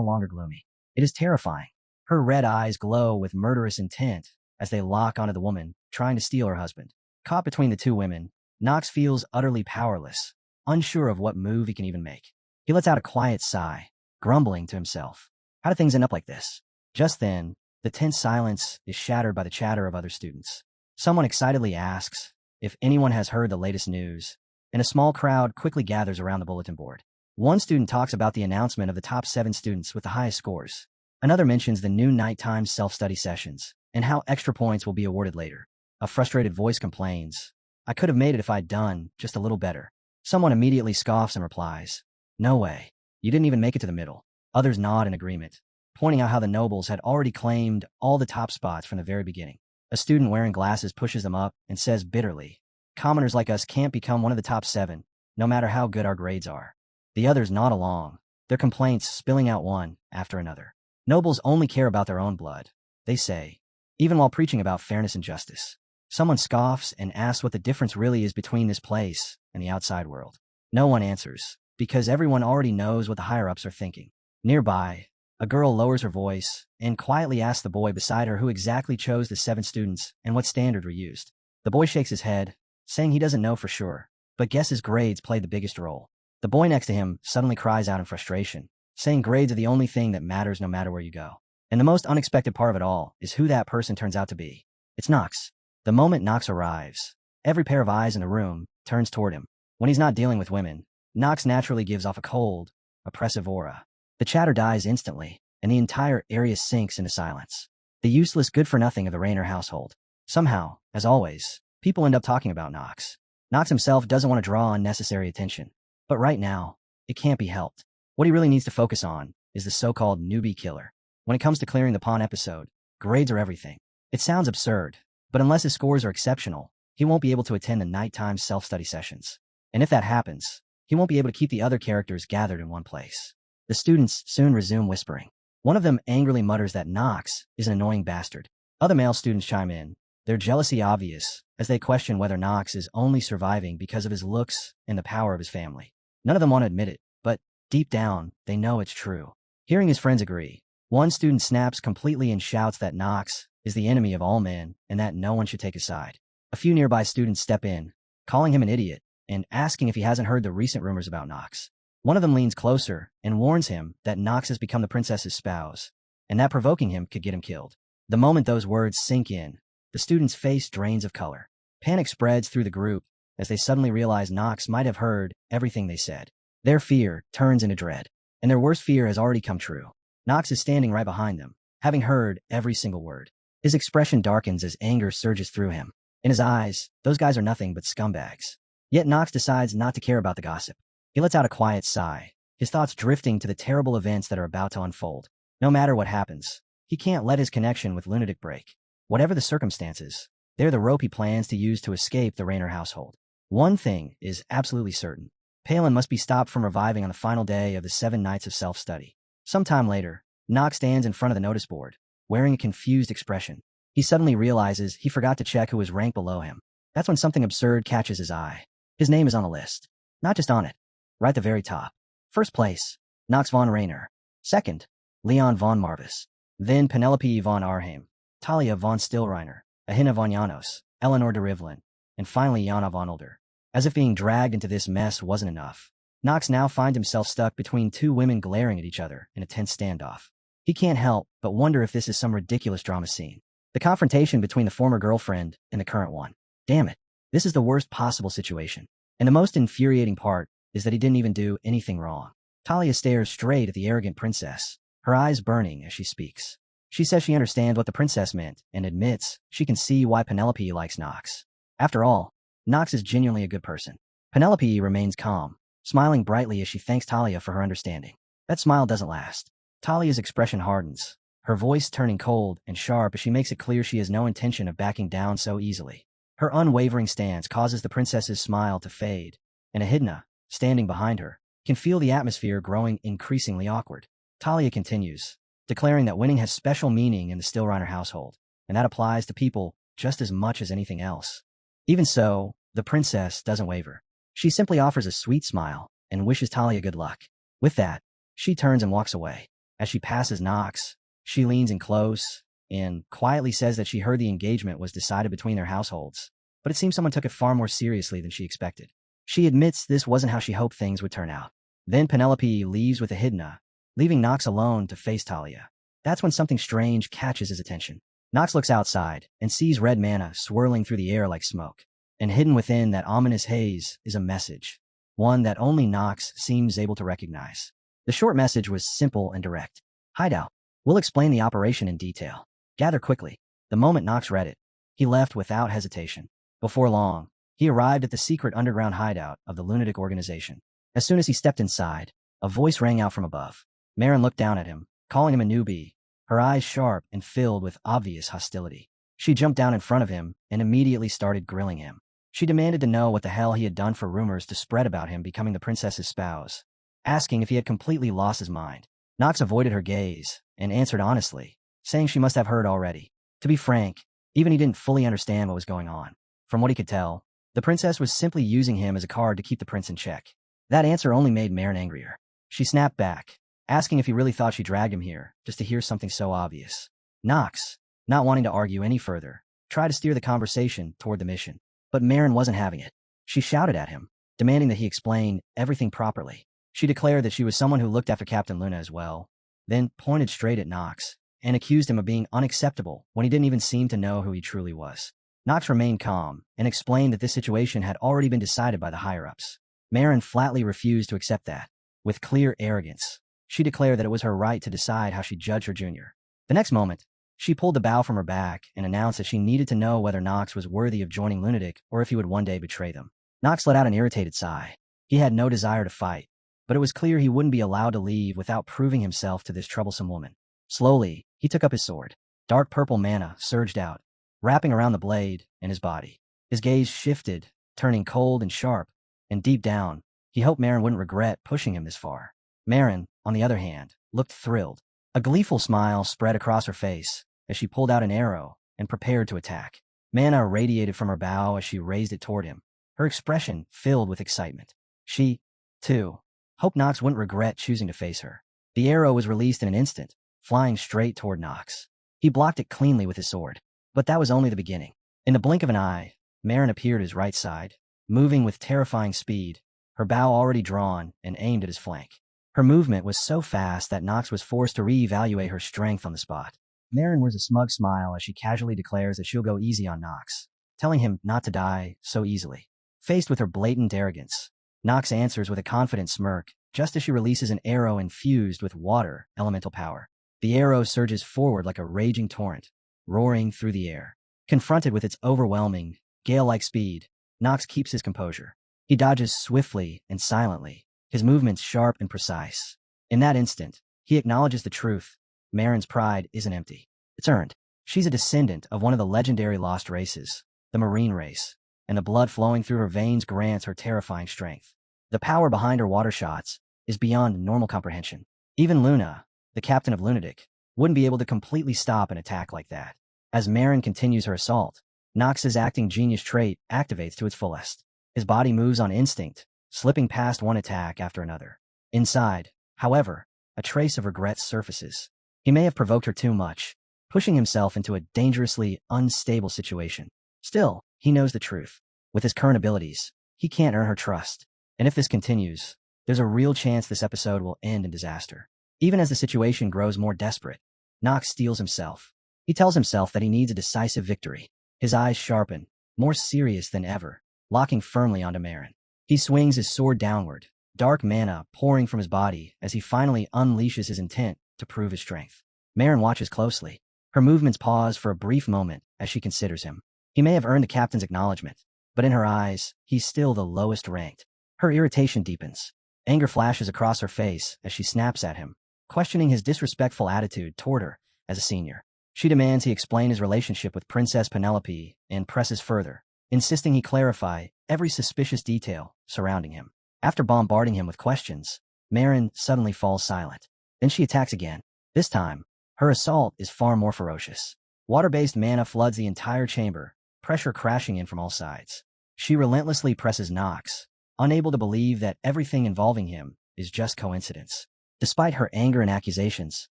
longer gloomy. It is terrifying. Her red eyes glow with murderous intent as they lock onto the woman trying to steal her husband. Caught between the two women, Knox feels utterly powerless, unsure of what move he can even make. He lets out a quiet sigh, grumbling to himself. How did things end up like this? Just then, the tense silence is shattered by the chatter of other students. Someone excitedly asks if anyone has heard the latest news, and a small crowd quickly gathers around the bulletin board. One student talks about the announcement of the top 7 students with the highest scores. Another mentions the new nighttime self-study sessions and how extra points will be awarded later. A frustrated voice complains, "I could have made it if I'd done just a little better." Someone immediately scoffs and replies, "No way. You didn't even make it to the middle." Others nod in agreement, pointing out how the nobles had already claimed all the top spots from the very beginning. A student wearing glasses pushes them up and says bitterly, "Commoners like us can't become one of the top 7, no matter how good our grades are." The others nod along, their complaints spilling out one after another. Nobles only care about their own blood, they say, even while preaching about fairness and justice. Someone scoffs and asks what the difference really is between this place and the outside world. No one answers, because everyone already knows what the higher-ups are thinking. Nearby, a girl lowers her voice and quietly asks the boy beside her who exactly chose the 7 students and what standard were used. The boy shakes his head, saying he doesn't know for sure, but guesses grades played the biggest role. The boy next to him suddenly cries out in frustration, saying grades are the only thing that matters no matter where you go. And the most unexpected part of it all is who that person turns out to be. It's Knox. The moment Knox arrives, every pair of eyes in the room turns toward him. When he's not dealing with women, Knox naturally gives off a cold, oppressive aura. The chatter dies instantly, and the entire area sinks into silence. The useless good-for-nothing of the Rayner household. Somehow, as always, people end up talking about Knox. Knox himself doesn't want to draw unnecessary attention. But right now, it can't be helped. What he really needs to focus on is the so-called newbie killer. When it comes to clearing the pawn episode, grades are everything. It sounds absurd, but unless his scores are exceptional, he won't be able to attend the nighttime self-study sessions. And if that happens, he won't be able to keep the other characters gathered in one place. The students soon resume whispering. One of them angrily mutters that Knox is an annoying bastard. Other male students chime in, their jealousy obvious, as they question whether Knox is only surviving because of his looks and the power of his family. None of them want to admit it, but deep down, they know it's true. Hearing his friends agree, one student snaps completely and shouts that Knox is the enemy of all men and that no one should take his side. A few nearby students step in, calling him an idiot and asking if he hasn't heard the recent rumors about Knox. One of them leans closer and warns him that Knox has become the princess's spouse, and that provoking him could get him killed. The moment those words sink in, the student's face drains of color. Panic spreads through the group as they suddenly realize Knox might have heard everything they said. Their fear turns into dread, and their worst fear has already come true. Knox is standing right behind them, having heard every single word. His expression darkens as anger surges through him. In his eyes, those guys are nothing but scumbags. Yet Knox decides not to care about the gossip. He lets out a quiet sigh, his thoughts drifting to the terrible events that are about to unfold. No matter what happens, he can't let his connection with Lunatic break. Whatever the circumstances, they're the rope he plans to use to escape the Rayner household. One thing is absolutely certain. Palin must be stopped from reviving on the final day of the 7 nights of self-study. Sometime later, Knox stands in front of the notice board, wearing a confused expression. He suddenly realizes he forgot to check who was ranked below him. That's when something absurd catches his eye. His name is on the list. Not just on it. Right at the very top. First place, Knox von Rainer. Second, Leon von Marvis. Then Penelope von Arheim, Talia von Stillreiner, Ahina von Janos, Eleanor de Rivlin, and finally Jana von Older. As if being dragged into this mess wasn't enough, Knox now finds himself stuck between two women glaring at each other in a tense standoff. He can't help but wonder if this is some ridiculous drama scene. The confrontation between the former girlfriend and the current one. Damn it, this is the worst possible situation. And the most infuriating part is that he didn't even do anything wrong. Talia stares straight at the arrogant princess, her eyes burning as she speaks. She says she understands what the princess meant and admits she can see why Penelope likes Knox. After all, Knox is genuinely a good person. Penelope remains calm, smiling brightly as she thanks Talia for her understanding. That smile doesn't last. Talia's expression hardens, her voice turning cold and sharp as she makes it clear she has no intention of backing down so easily. Her unwavering stance causes the princess's smile to fade, and Echidna, standing behind her, can feel the atmosphere growing increasingly awkward. Talia continues, declaring that winning has special meaning in the Stillreiner household, and that applies to people just as much as anything else. Even so, the princess doesn't waver. She simply offers a sweet smile and wishes Talia good luck. With that, she turns and walks away. As she passes Knox, she leans in close and quietly says that she heard the engagement was decided between their households, but it seems someone took it far more seriously than she expected. She admits this wasn't how she hoped things would turn out. Then Penelope leaves with Echidna, leaving Knox alone to face Talia. That's when something strange catches his attention. Knox looks outside and sees red manna swirling through the air like smoke, and hidden within that ominous haze is a message, one that only Knox seems able to recognize. The short message was simple and direct. Hideout. We'll explain the operation in detail. Gather quickly. The moment Knox read it, he left without hesitation. Before long, he arrived at the secret underground hideout of the lunatic organization. As soon as he stepped inside, a voice rang out from above. Marin looked down at him, calling him a newbie, her eyes sharp and filled with obvious hostility. She jumped down in front of him and immediately started grilling him. She demanded to know what the hell he had done for rumors to spread about him becoming the princess's spouse, asking if he had completely lost his mind. Knox avoided her gaze and answered honestly, saying she must have heard already. To be frank, even he didn't fully understand what was going on. From what he could tell, the princess was simply using him as a card to keep the prince in check. That answer only made Marin angrier. She snapped back, asking if he really thought she dragged him here just to hear something so obvious. Knox, not wanting to argue any further, tried to steer the conversation toward the mission. But Marin wasn't having it. She shouted at him, demanding that he explain everything properly. She declared that she was someone who looked after Captain Luna as well, then pointed straight at Knox and accused him of being unacceptable when he didn't even seem to know who he truly was. Knox remained calm and explained that this situation had already been decided by the higher-ups. Marin flatly refused to accept that. With clear arrogance, she declared that it was her right to decide how she judged her junior. The next moment, she pulled the bow from her back and announced that she needed to know whether Knox was worthy of joining Lunatic or if he would one day betray them. Knox let out an irritated sigh. He had no desire to fight, but it was clear he wouldn't be allowed to leave without proving himself to this troublesome woman. Slowly, he took up his sword. Dark purple mana surged out, wrapping around the blade and his body. His gaze shifted, turning cold and sharp, and deep down, he hoped Marin wouldn't regret pushing him this far. Marin, on the other hand, looked thrilled. A gleeful smile spread across her face as she pulled out an arrow and prepared to attack. Mana radiated from her bow as she raised it toward him, her expression filled with excitement. She, too, hoped Knox wouldn't regret choosing to face her. The arrow was released in an instant, flying straight toward Knox. He blocked it cleanly with his sword, but that was only the beginning. In the blink of an eye, Marin appeared at his right side, moving with terrifying speed, her bow already drawn and aimed at his flank. Her movement was so fast that Knox was forced to reevaluate her strength on the spot. Marin wears a smug smile as she casually declares that she'll go easy on Knox, telling him not to die so easily. Faced with her blatant arrogance, Knox answers with a confident smirk just as she releases an arrow infused with water elemental power. The arrow surges forward like a raging torrent, roaring through the air. Confronted with its overwhelming, gale-like speed, Knox keeps his composure. He dodges swiftly and silently, his movements sharp and precise. In that instant, he acknowledges the truth. Marin's pride isn't empty. It's earned. She's a descendant of one of the legendary lost races, the Marine race, and the blood flowing through her veins grants her terrifying strength. The power behind her water shots is beyond normal comprehension. Even Luna, the captain of Lunatic, wouldn't be able to completely stop an attack like that. As Marin continues her assault, Nox's acting genius trait activates to its fullest. His body moves on instinct, slipping past one attack after another. Inside, however, a trace of regret surfaces. He may have provoked her too much, pushing himself into a dangerously unstable situation. Still, he knows the truth. With his current abilities, he can't earn her trust. And if this continues, there's a real chance this episode will end in disaster. Even as the situation grows more desperate, Nox steels himself. He tells himself that he needs a decisive victory. His eyes sharpen, more serious than ever, locking firmly onto Marin. He swings his sword downward, dark mana pouring from his body as he finally unleashes his intent to prove his strength. Marin watches closely. Her movements pause for a brief moment as she considers him. He may have earned the captain's acknowledgement, but in her eyes, he's still the lowest ranked. Her irritation deepens. Anger flashes across her face as she snaps at him, questioning his disrespectful attitude toward her as a senior. She demands he explain his relationship with Princess Penelope and presses further, insisting he clarify every suspicious detail surrounding him. After bombarding him with questions, Marin suddenly falls silent. Then she attacks again. This time, her assault is far more ferocious. Water-based mana floods the entire chamber, pressure crashing in from all sides. She relentlessly presses Nox, unable to believe that everything involving him is just coincidence. Despite her anger and accusations,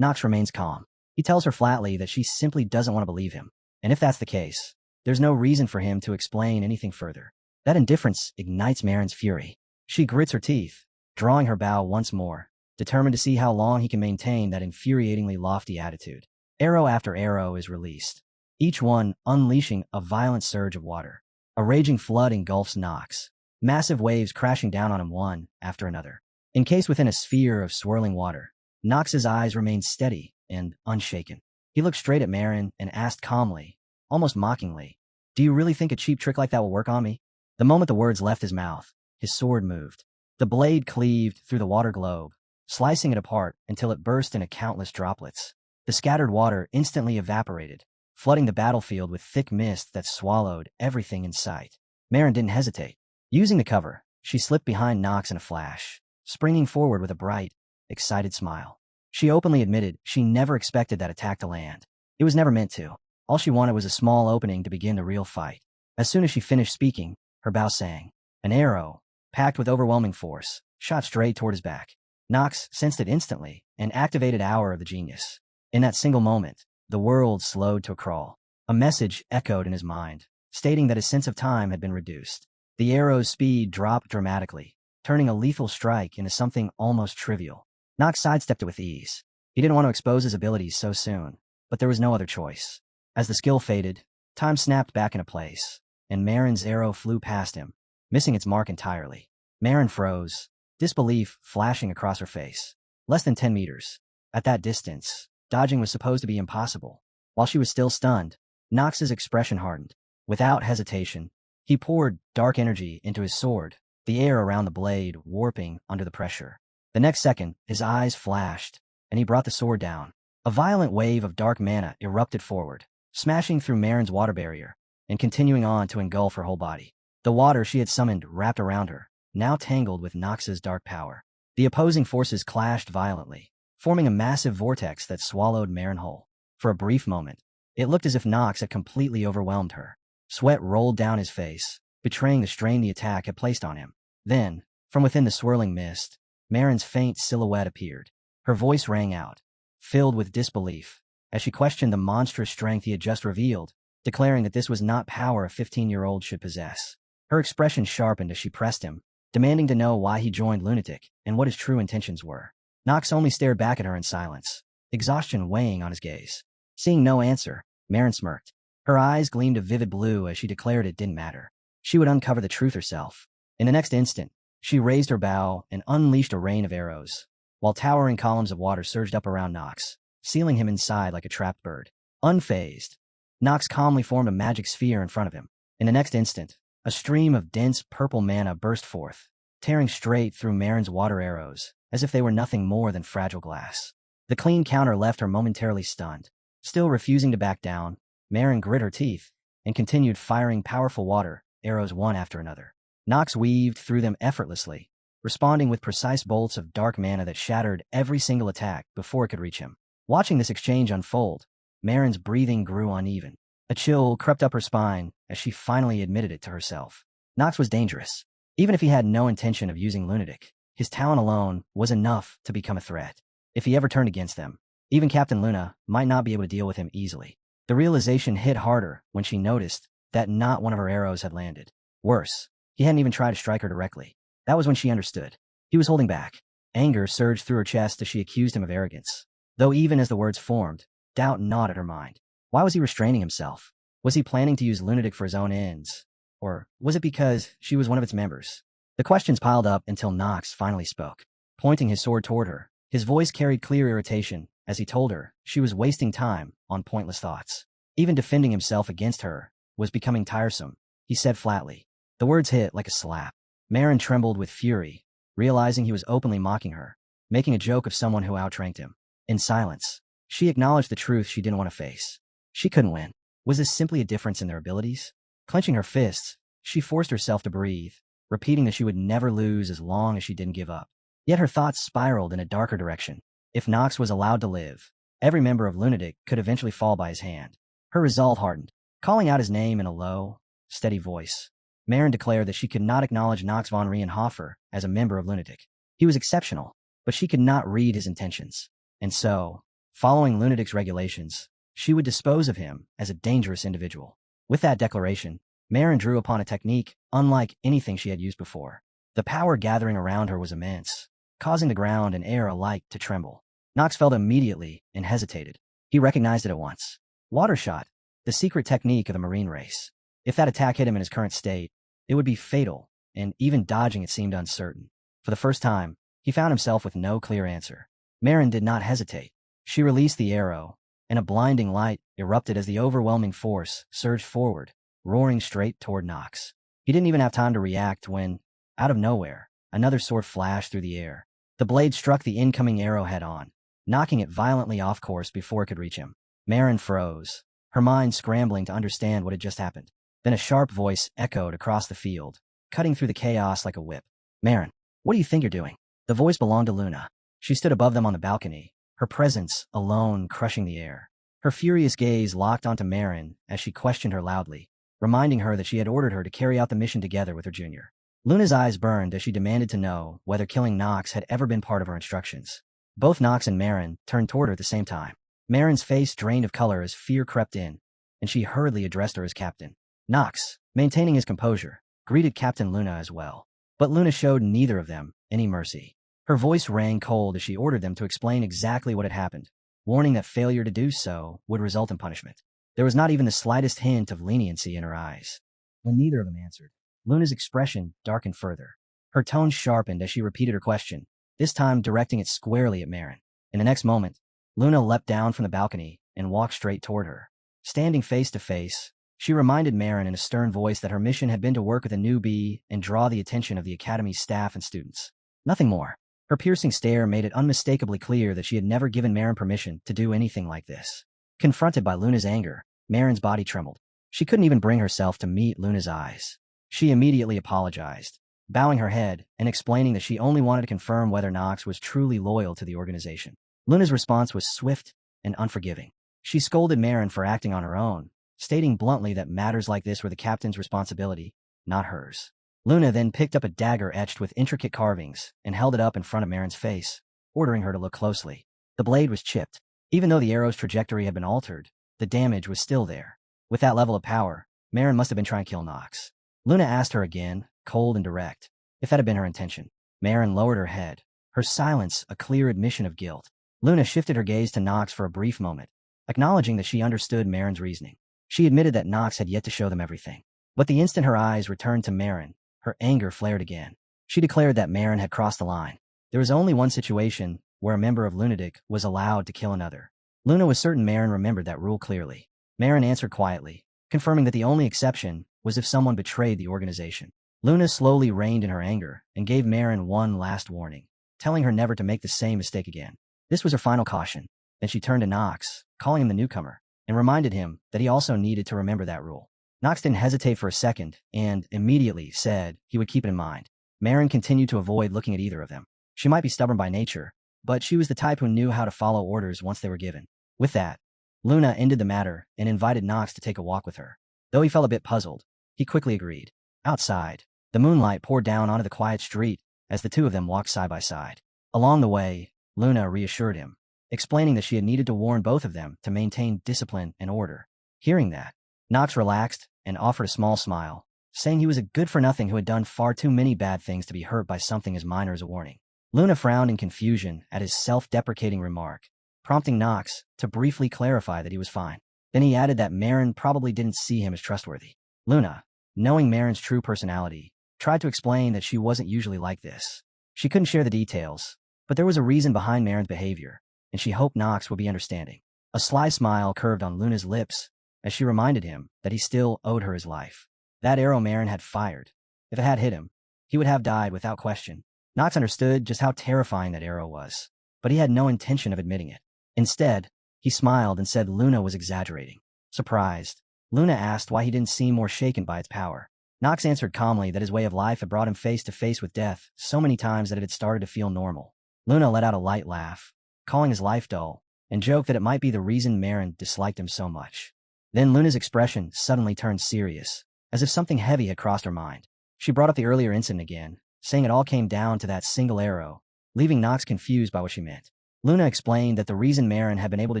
Nox remains calm. He tells her flatly that she simply doesn't want to believe him. And if that's the case, there's no reason for him to explain anything further. That indifference ignites Marin's fury. She grits her teeth, drawing her bow once more, determined to see how long he can maintain that infuriatingly lofty attitude. Arrow after arrow is released, each one unleashing a violent surge of water. A raging flood engulfs Nox, massive waves crashing down on him one after another. Encased within a sphere of swirling water, Nox's eyes remained steady and unshaken. He looked straight at Marin and asked calmly, almost mockingly, "Do you really think a cheap trick like that will work on me?" The moment the words left his mouth, his sword moved. The blade cleaved through the water globe, slicing it apart until it burst into countless droplets. The scattered water instantly evaporated, flooding the battlefield with thick mist that swallowed everything in sight. Marin didn't hesitate. Using the cover, she slipped behind Nox in a flash, springing forward with a bright, excited smile. She openly admitted she never expected that attack to land. It was never meant to. All she wanted was a small opening to begin the real fight. As soon as she finished speaking, her bow sang. An arrow, packed with overwhelming force, shot straight toward his back. Nox sensed it instantly and activated Hour of the Genius. In that single moment, the world slowed to a crawl. A message echoed in his mind, stating that his sense of time had been reduced. The arrow's speed dropped dramatically, turning a lethal strike into something almost trivial. Nox sidestepped it with ease. He didn't want to expose his abilities so soon, but there was no other choice. As the skill faded, time snapped back into place, and Marin's arrow flew past him, missing its mark entirely. Marin froze, disbelief flashing across her face. Less than 10 meters. At that distance, dodging was supposed to be impossible. While she was still stunned, Nox's expression hardened. Without hesitation, he poured dark energy into his sword, the air around the blade warping under the pressure. The next second, his eyes flashed, and he brought the sword down. A violent wave of dark mana erupted forward, smashing through Marin's water barrier, and continuing on to engulf her whole body. The water she had summoned wrapped around her, now tangled with Nox's dark power. The opposing forces clashed violently, forming a massive vortex that swallowed Marin whole. For a brief moment, it looked as if Nox had completely overwhelmed her. Sweat rolled down his face, betraying the strain the attack had placed on him. Then, from within the swirling mist, Marin's faint silhouette appeared. Her voice rang out, filled with disbelief, as she questioned the monstrous strength he had just revealed, declaring that this was not power a 15-year-old should possess. Her expression sharpened as she pressed him, demanding to know why he joined Lunatic and what his true intentions were. Nox only stared back at her in silence, exhaustion weighing on his gaze. Seeing no answer, Marin smirked. Her eyes gleamed a vivid blue as she declared it didn't matter. She would uncover the truth herself. In the next instant, she raised her bow and unleashed a rain of arrows, while towering columns of water surged up around Nox, sealing him inside like a trapped bird. Unfazed, Nox calmly formed a magic sphere in front of him. In the next instant, a stream of dense purple mana burst forth, tearing straight through Marin's water arrows, as if they were nothing more than fragile glass. The clean counter left her momentarily stunned. Still refusing to back down, Marin grit her teeth and continued firing powerful water arrows one after another. Nox weaved through them effortlessly, responding with precise bolts of dark mana that shattered every single attack before it could reach him. Watching this exchange unfold, Marin's breathing grew uneven. A chill crept up her spine as she finally admitted it to herself. Nox was dangerous. Even if he had no intention of using lunatic, his talent alone was enough to become a threat. If he ever turned against them, even Captain Luna might not be able to deal with him easily. The realization hit harder when she noticed that not one of her arrows had landed. Worse, he hadn't even tried to strike her directly. That was when she understood. He was holding back. Anger surged through her chest as she accused him of arrogance. Though even as the words formed, doubt gnawed at her mind. Why was he restraining himself? Was he planning to use lunatic for his own ends? Or was it because she was one of its members? The questions piled up until Nox finally spoke. Pointing his sword toward her, his voice carried clear irritation as he told her she was wasting time on pointless thoughts. Even defending himself against her was becoming tiresome, he said flatly. The words hit like a slap. Marin trembled with fury, realizing he was openly mocking her, making a joke of someone who outranked him. In silence, she acknowledged the truth she didn't want to face. She couldn't win. Was this simply a difference in their abilities? Clenching her fists, she forced herself to breathe, repeating that she would never lose as long as she didn't give up. Yet her thoughts spiraled in a darker direction. If Nox was allowed to live, every member of Lunatic could eventually fall by his hand. Her resolve hardened. Calling out his name in a low, steady voice, Marin declared that she could not acknowledge Nox von Rienhofer as a member of Lunatic. He was exceptional, but she could not read his intentions. And so, following Lunatic's regulations, she would dispose of him as a dangerous individual. With that declaration, Marin drew upon a technique unlike anything she had used before. The power gathering around her was immense, causing the ground and air alike to tremble. Nox felt immediately and hesitated. He recognized it at once. Water shot, the secret technique of the marine race. If that attack hit him in his current state, it would be fatal, and even dodging it seemed uncertain. For the first time, he found himself with no clear answer. Marin did not hesitate. She released the arrow, and a blinding light erupted as the overwhelming force surged forward, roaring straight toward Nox. He didn't even have time to react when, out of nowhere, another sword flashed through the air. The blade struck the incoming arrow head-on, knocking it violently off course before it could reach him. Marin froze, her mind scrambling to understand what had just happened. Then a sharp voice echoed across the field, cutting through the chaos like a whip. Marin, what do you think you're doing? The voice belonged to Luna. She stood above them on the balcony, her presence alone crushing the air. Her furious gaze locked onto Marin as she questioned her loudly, reminding her that she had ordered her to carry out the mission together with her junior. Luna's eyes burned as she demanded to know whether killing Nox had ever been part of her instructions. Both Nox and Marin turned toward her at the same time. Marin's face drained of color as fear crept in, and she hurriedly addressed her as captain. Nox, maintaining his composure, greeted Captain Luna as well. But Luna showed neither of them any mercy. Her voice rang cold as she ordered them to explain exactly what had happened, warning that failure to do so would result in punishment. There was not even the slightest hint of leniency in her eyes. When neither of them answered, Luna's expression darkened further. Her tone sharpened as she repeated her question, this time directing it squarely at Marin. In the next moment, Luna leapt down from the balcony and walked straight toward her. Standing face to face, she reminded Marin in a stern voice that her mission had been to work with a newbie and draw the attention of the Academy's staff and students. Nothing more. Her piercing stare made it unmistakably clear that she had never given Marin permission to do anything like this. Confronted by Luna's anger, Marin's body trembled. She couldn't even bring herself to meet Luna's eyes. She immediately apologized, bowing her head and explaining that she only wanted to confirm whether Nox was truly loyal to the organization. Luna's response was swift and unforgiving. She scolded Marin for acting on her own, stating bluntly that matters like this were the captain's responsibility, not hers. Luna then picked up a dagger etched with intricate carvings and held it up in front of Marin's face, ordering her to look closely. The blade was chipped. Even though the arrow's trajectory had been altered, the damage was still there. With that level of power, Marin must have been trying to kill Nox. Luna asked her again, cold and direct, if that had been her intention. Marin lowered her head, her silence a clear admission of guilt. Luna shifted her gaze to Nox for a brief moment, acknowledging that she understood Marin's reasoning. She admitted that Nox had yet to show them everything. But the instant her eyes returned to Marin, her anger flared again. She declared that Marin had crossed the line. There was only one situation where a member of Lunatic was allowed to kill another. Luna was certain Marin remembered that rule clearly. Marin answered quietly, confirming that the only exception was if someone betrayed the organization. Luna slowly reined in her anger and gave Marin one last warning, telling her never to make the same mistake again. This was her final caution. Then she turned to Nox, calling him the newcomer, and reminded him that he also needed to remember that rule. Nox didn't hesitate for a second and immediately said he would keep it in mind. Marin continued to avoid looking at either of them. She might be stubborn by nature, but she was the type who knew how to follow orders once they were given. With that, Luna ended the matter and invited Nox to take a walk with her. Though he felt a bit puzzled, he quickly agreed. Outside, the moonlight poured down onto the quiet street as the two of them walked side by side. Along the way, Luna reassured him, explaining that she had needed to warn both of them to maintain discipline and order. Hearing that, Nox relaxed and offered a small smile, saying he was a good-for-nothing who had done far too many bad things to be hurt by something as minor as a warning. Luna frowned in confusion at his self-deprecating remark, prompting Nox to briefly clarify that he was fine. Then he added that Marin probably didn't see him as trustworthy. Luna, knowing Marin's true personality, tried to explain that she wasn't usually like this. She couldn't share the details, but there was a reason behind Marin's behavior, and she hoped Nox would be understanding. A sly smile curved on Luna's lips as she reminded him that he still owed her his life. That arrow Marin had fired, if it had hit him, he would have died without question. Nox understood just how terrifying that arrow was, but he had no intention of admitting it. Instead, he smiled and said Luna was exaggerating. Surprised, Luna asked why he didn't seem more shaken by its power. Nox answered calmly that his way of life had brought him face to face with death so many times that it had started to feel normal. Luna let out a light laugh, calling his life dull, and joked that it might be the reason Marin disliked him so much. Then Luna's expression suddenly turned serious, as if something heavy had crossed her mind. She brought up the earlier incident again, saying it all came down to that single arrow, leaving Nox confused by what she meant. Luna explained that the reason Marin had been able to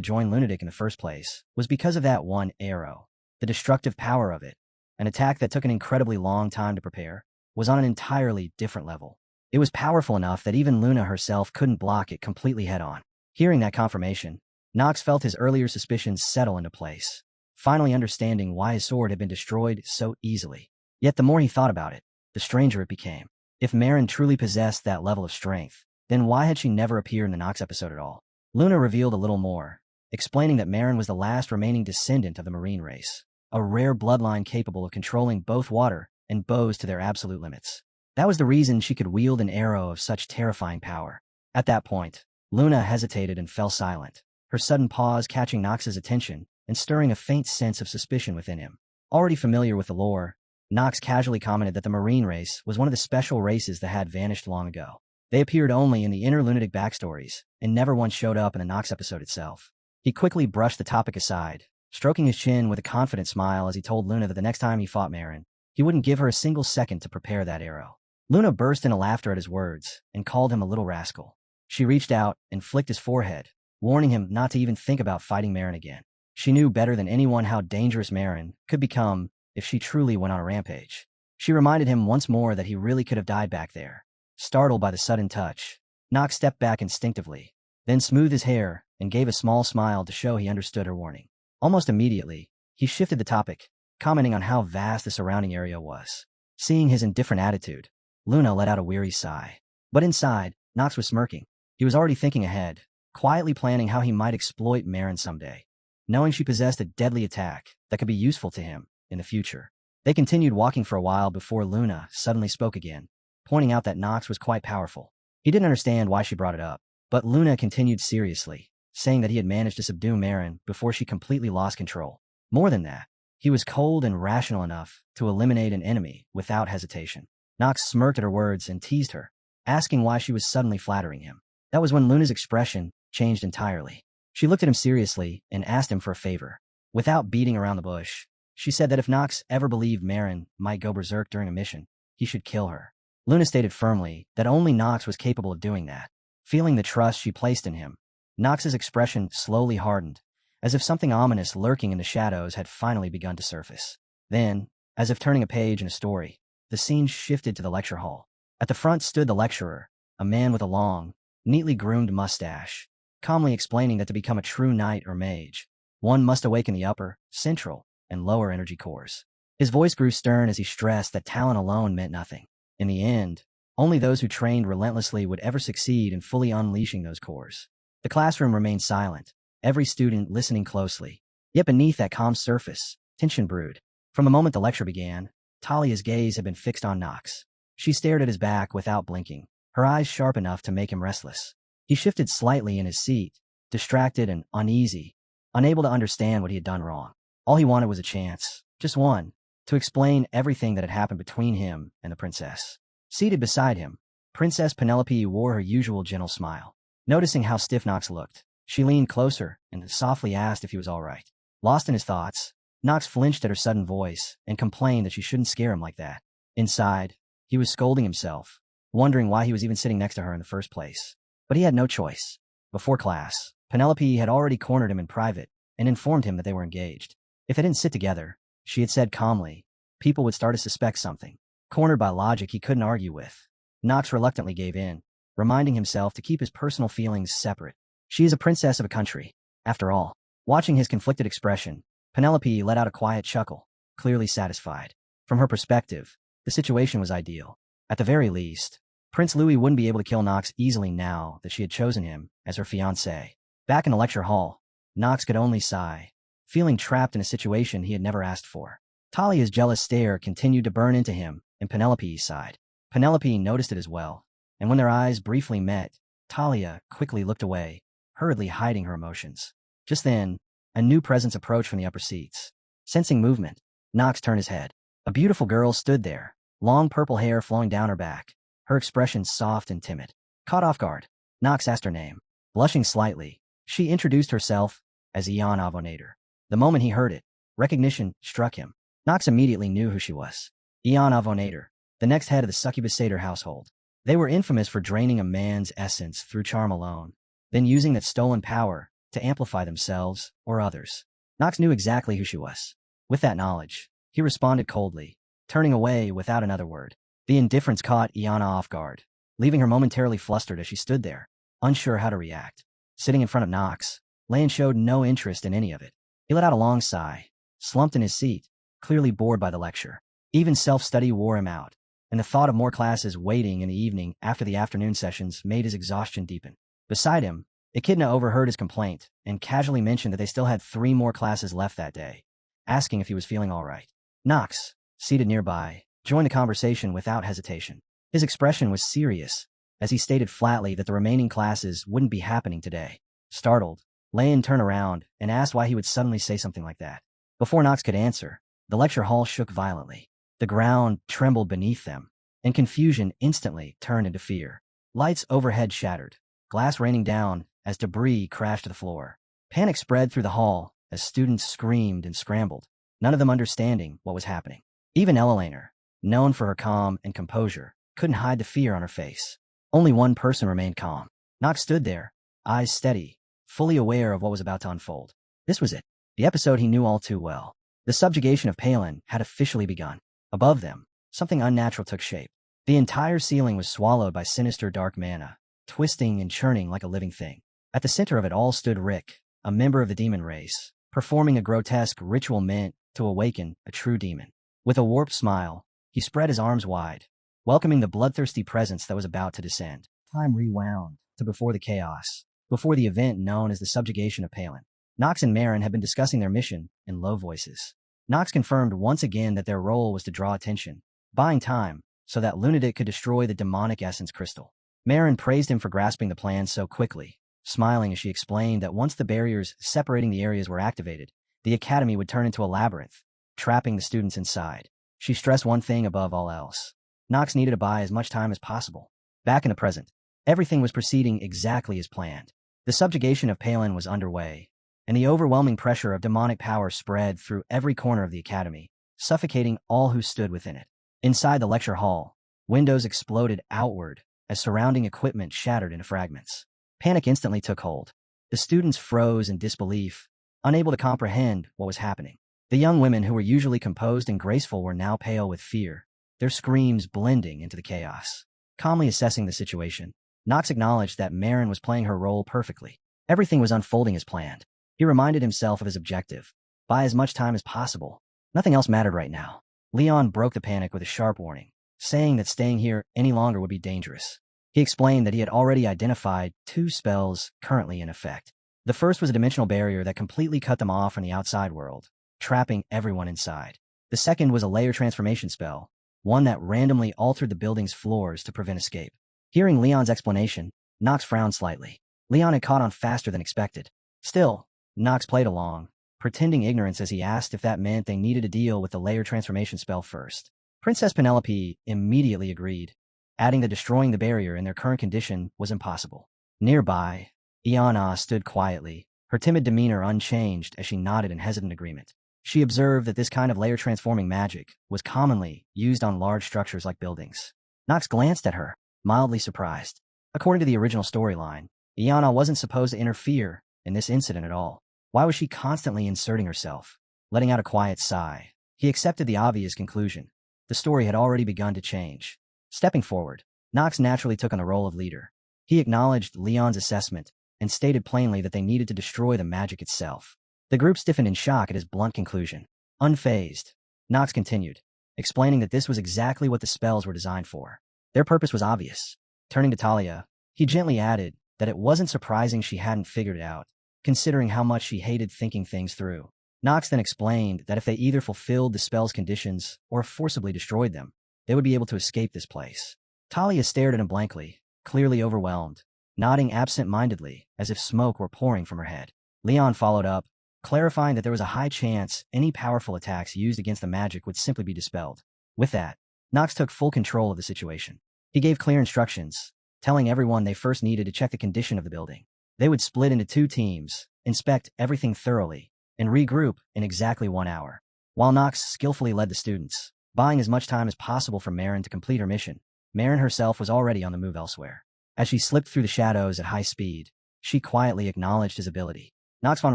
join Lunatic in the first place was because of that one arrow. The destructive power of it, an attack that took an incredibly long time to prepare, was on an entirely different level. It was powerful enough that even Luna herself couldn't block it completely head-on. Hearing that confirmation, Nox felt his earlier suspicions settle into place, finally understanding why his sword had been destroyed so easily. Yet the more he thought about it, the stranger it became. If Marin truly possessed that level of strength, then why had she never appeared in the Nox episode at all? Luna revealed a little more, explaining that Marin was the last remaining descendant of the marine race, a rare bloodline capable of controlling both water and bows to their absolute limits. That was the reason she could wield an arrow of such terrifying power. At that point, Luna hesitated and fell silent, her sudden pause catching Nox's attention and stirring a faint sense of suspicion within him. Already familiar with the lore, Nox casually commented that the marine race was one of the special races that had vanished long ago. They appeared only in the inner lunatic backstories and never once showed up in the Nox episode itself. He quickly brushed the topic aside, stroking his chin with a confident smile as he told Luna that the next time he fought Marin, he wouldn't give her a single second to prepare that arrow. Luna burst into laughter at his words and called him a little rascal. She reached out and flicked his forehead, warning him not to even think about fighting Marin again. She knew better than anyone how dangerous Marin could become if she truly went on a rampage. She reminded him once more that he really could have died back there. Startled by the sudden touch, Nox stepped back instinctively, then smoothed his hair and gave a small smile to show he understood her warning. Almost immediately, he shifted the topic, commenting on how vast the surrounding area was. Seeing his indifferent attitude, Luna let out a weary sigh. But inside, Nox was smirking. He was already thinking ahead, quietly planning how he might exploit Marin someday, knowing she possessed a deadly attack that could be useful to him in the future. They continued walking for a while before Luna suddenly spoke again, pointing out that Nox was quite powerful. He didn't understand why she brought it up, but Luna continued seriously, saying that he had managed to subdue Marin before she completely lost control. More than that, he was cold and rational enough to eliminate an enemy without hesitation. Nox smirked at her words and teased her, asking why she was suddenly flattering him. That was when Luna's expression changed entirely. She looked at him seriously and asked him for a favor. Without beating around the bush, she said that if Nox ever believed Marin might go berserk during a mission, he should kill her. Luna stated firmly that only Nox was capable of doing that. Feeling the trust she placed in him, Nox's expression slowly hardened, as if something ominous lurking in the shadows had finally begun to surface. Then, as if turning a page in a story, the scene shifted to the lecture hall. At the front stood the lecturer, a man with a long, neatly groomed mustache, calmly explaining that to become a true knight or mage, one must awaken the upper, central, and lower energy cores. His voice grew stern as he stressed that talent alone meant nothing. In the end, only those who trained relentlessly would ever succeed in fully unleashing those cores. The classroom remained silent, every student listening closely. Yet beneath that calm surface, tension brewed. From the moment the lecture began, Talia's gaze had been fixed on Nox. She stared at his back without blinking, her eyes sharp enough to make him restless. He shifted slightly in his seat, distracted and uneasy, unable to understand what he had done wrong. All he wanted was a chance, just one, to explain everything that had happened between him and the princess. Seated beside him, Princess Penelope wore her usual gentle smile. Noticing how stiff Nox looked, she leaned closer and softly asked if he was all right. Lost in his thoughts, Nox flinched at her sudden voice and complained that she shouldn't scare him like that. Inside, he was scolding himself, wondering why he was even sitting next to her in the first place. But he had no choice. Before class, Penelope had already cornered him in private and informed him that they were engaged. If they didn't sit together, she had said calmly, people would start to suspect something. Cornered by logic he couldn't argue with, Nox reluctantly gave in, reminding himself to keep his personal feelings separate. She is a princess of a country, after all. Watching his conflicted expression, Penelope let out a quiet chuckle, clearly satisfied. From her perspective, the situation was ideal. At the very least, Prince Louis wouldn't be able to kill Nox easily now that she had chosen him as her fiancé. Back in the lecture hall, Nox could only sigh, feeling trapped in a situation he had never asked for. Talia's jealous stare continued to burn into him, and Penelope sighed. Penelope noticed it as well, and when their eyes briefly met, Talia quickly looked away, hurriedly hiding her emotions. Just then, a new presence approached from the upper seats. Sensing movement, Nox turned his head. A beautiful girl stood there, long purple hair flowing down her back, her expression soft and timid. Caught off guard, Nox asked her name. Blushing slightly, she introduced herself as Eon Avonator. The moment he heard it, recognition struck him. Nox immediately knew who she was. Eon Avonator, the next head of the succubus satyr household. They were infamous for draining a man's essence through charm alone, then using that stolen power to amplify themselves or others. Nox knew exactly who she was. With that knowledge, he responded coldly, turning away without another word. The indifference caught Iana off guard, leaving her momentarily flustered as she stood there, unsure how to react. Sitting in front of Nox, Lan showed no interest in any of it. He let out a long sigh, slumped in his seat, clearly bored by the lecture. Even self-study wore him out, and the thought of more classes waiting in the evening after the afternoon sessions made his exhaustion deepen. Beside him, Echidna overheard his complaint and casually mentioned that they still had 3 more classes left that day, asking if he was feeling all right. Nox, seated nearby, joined the conversation without hesitation. His expression was serious, as he stated flatly that the remaining classes wouldn't be happening today. Startled, Lan turned around and asked why he would suddenly say something like that. Before Nox could answer, the lecture hall shook violently. The ground trembled beneath them, and confusion instantly turned into fear. Lights overhead shattered, glass raining down as debris crashed to the floor. Panic spread through the hall as students screamed and scrambled, none of them understanding what was happening. Even Elelaner, known for her calm and composure, couldn't hide the fear on her face. Only one person remained calm. Nox stood there, eyes steady, fully aware of what was about to unfold. This was it, the episode he knew all too well. The subjugation of Palin had officially begun. Above them, something unnatural took shape. The entire ceiling was swallowed by sinister dark mana, twisting and churning like a living thing. At the center of it all stood Rick, a member of the demon race, performing a grotesque ritual meant to awaken a true demon. With a warped smile, he spread his arms wide, welcoming the bloodthirsty presence that was about to descend. Time rewound to before the chaos, before the event known as the subjugation of Palin. Nox and Marin had been discussing their mission in low voices. Nox confirmed once again that their role was to draw attention, buying time so that Lunatic could destroy the demonic essence crystal. Marin praised him for grasping the plan so quickly, smiling as she explained that once the barriers separating the areas were activated, the academy would turn into a labyrinth, trapping the students inside. She stressed one thing above all else. Nox needed to buy as much time as possible. Back in the present, everything was proceeding exactly as planned. The subjugation of Palin was underway, and the overwhelming pressure of demonic power spread through every corner of the academy, suffocating all who stood within it. Inside the lecture hall, windows exploded outward as surrounding equipment shattered into fragments. Panic instantly took hold. The students froze in disbelief, unable to comprehend what was happening. The young women who were usually composed and graceful were now pale with fear, their screams blending into the chaos. Calmly assessing the situation, Nox acknowledged that Marin was playing her role perfectly. Everything was unfolding as planned. He reminded himself of his objective: buy as much time as possible. Nothing else mattered right now. Leon broke the panic with a sharp warning, saying that staying here any longer would be dangerous. He explained that he had already identified 2 spells currently in effect. The first was a dimensional barrier that completely cut them off from the outside world, trapping everyone inside. The second was a layer transformation spell, one that randomly altered the building's floors to prevent escape. Hearing Leon's explanation, Nox frowned slightly. Leon had caught on faster than expected. Still, Nox played along, pretending ignorance as he asked if that meant they needed to deal with the layer transformation spell first. Princess Penelope immediately agreed, adding that destroying the barrier in their current condition was impossible. Nearby, Iana stood quietly, her timid demeanor unchanged as she nodded in hesitant agreement. She observed that this kind of layer-transforming magic was commonly used on large structures like buildings. Nox glanced at her, mildly surprised. According to the original storyline, Iana wasn't supposed to interfere in this incident at all. Why was she constantly inserting herself? Letting out a quiet sigh, he accepted the obvious conclusion. The story had already begun to change. Stepping forward, Nox naturally took on the role of leader. He acknowledged Leon's assessment and stated plainly that they needed to destroy the magic itself. The group stiffened in shock at his blunt conclusion. Unfazed, Nox continued, explaining that this was exactly what the spells were designed for. Their purpose was obvious. Turning to Talia, he gently added that it wasn't surprising she hadn't figured it out, considering how much she hated thinking things through. Nox then explained that if they either fulfilled the spell's conditions or forcibly destroyed them, they would be able to escape this place. Talia stared at him blankly, clearly overwhelmed, nodding absent-mindedly as if smoke were pouring from her head. Leon followed up, clarifying that there was a high chance any powerful attacks used against the magic would simply be dispelled. With that, Nox took full control of the situation. He gave clear instructions, telling everyone they first needed to check the condition of the building. They would split into 2 teams, inspect everything thoroughly, and regroup in exactly 1 hour. While Nox skillfully led the students, buying as much time as possible for Marin to complete her mission, Marin herself was already on the move elsewhere. As she slipped through the shadows at high speed, she quietly acknowledged his ability. Nox von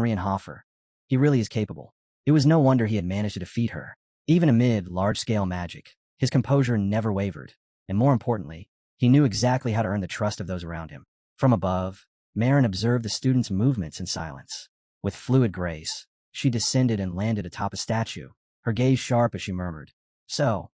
Rienhofer. He really is capable. It was no wonder he had managed to defeat her. Even amid large-scale magic, his composure never wavered, and more importantly, he knew exactly how to earn the trust of those around him. From above, Marin observed the students' movements in silence. With fluid grace, she descended and landed atop a statue, her gaze sharp as she murmured, "So,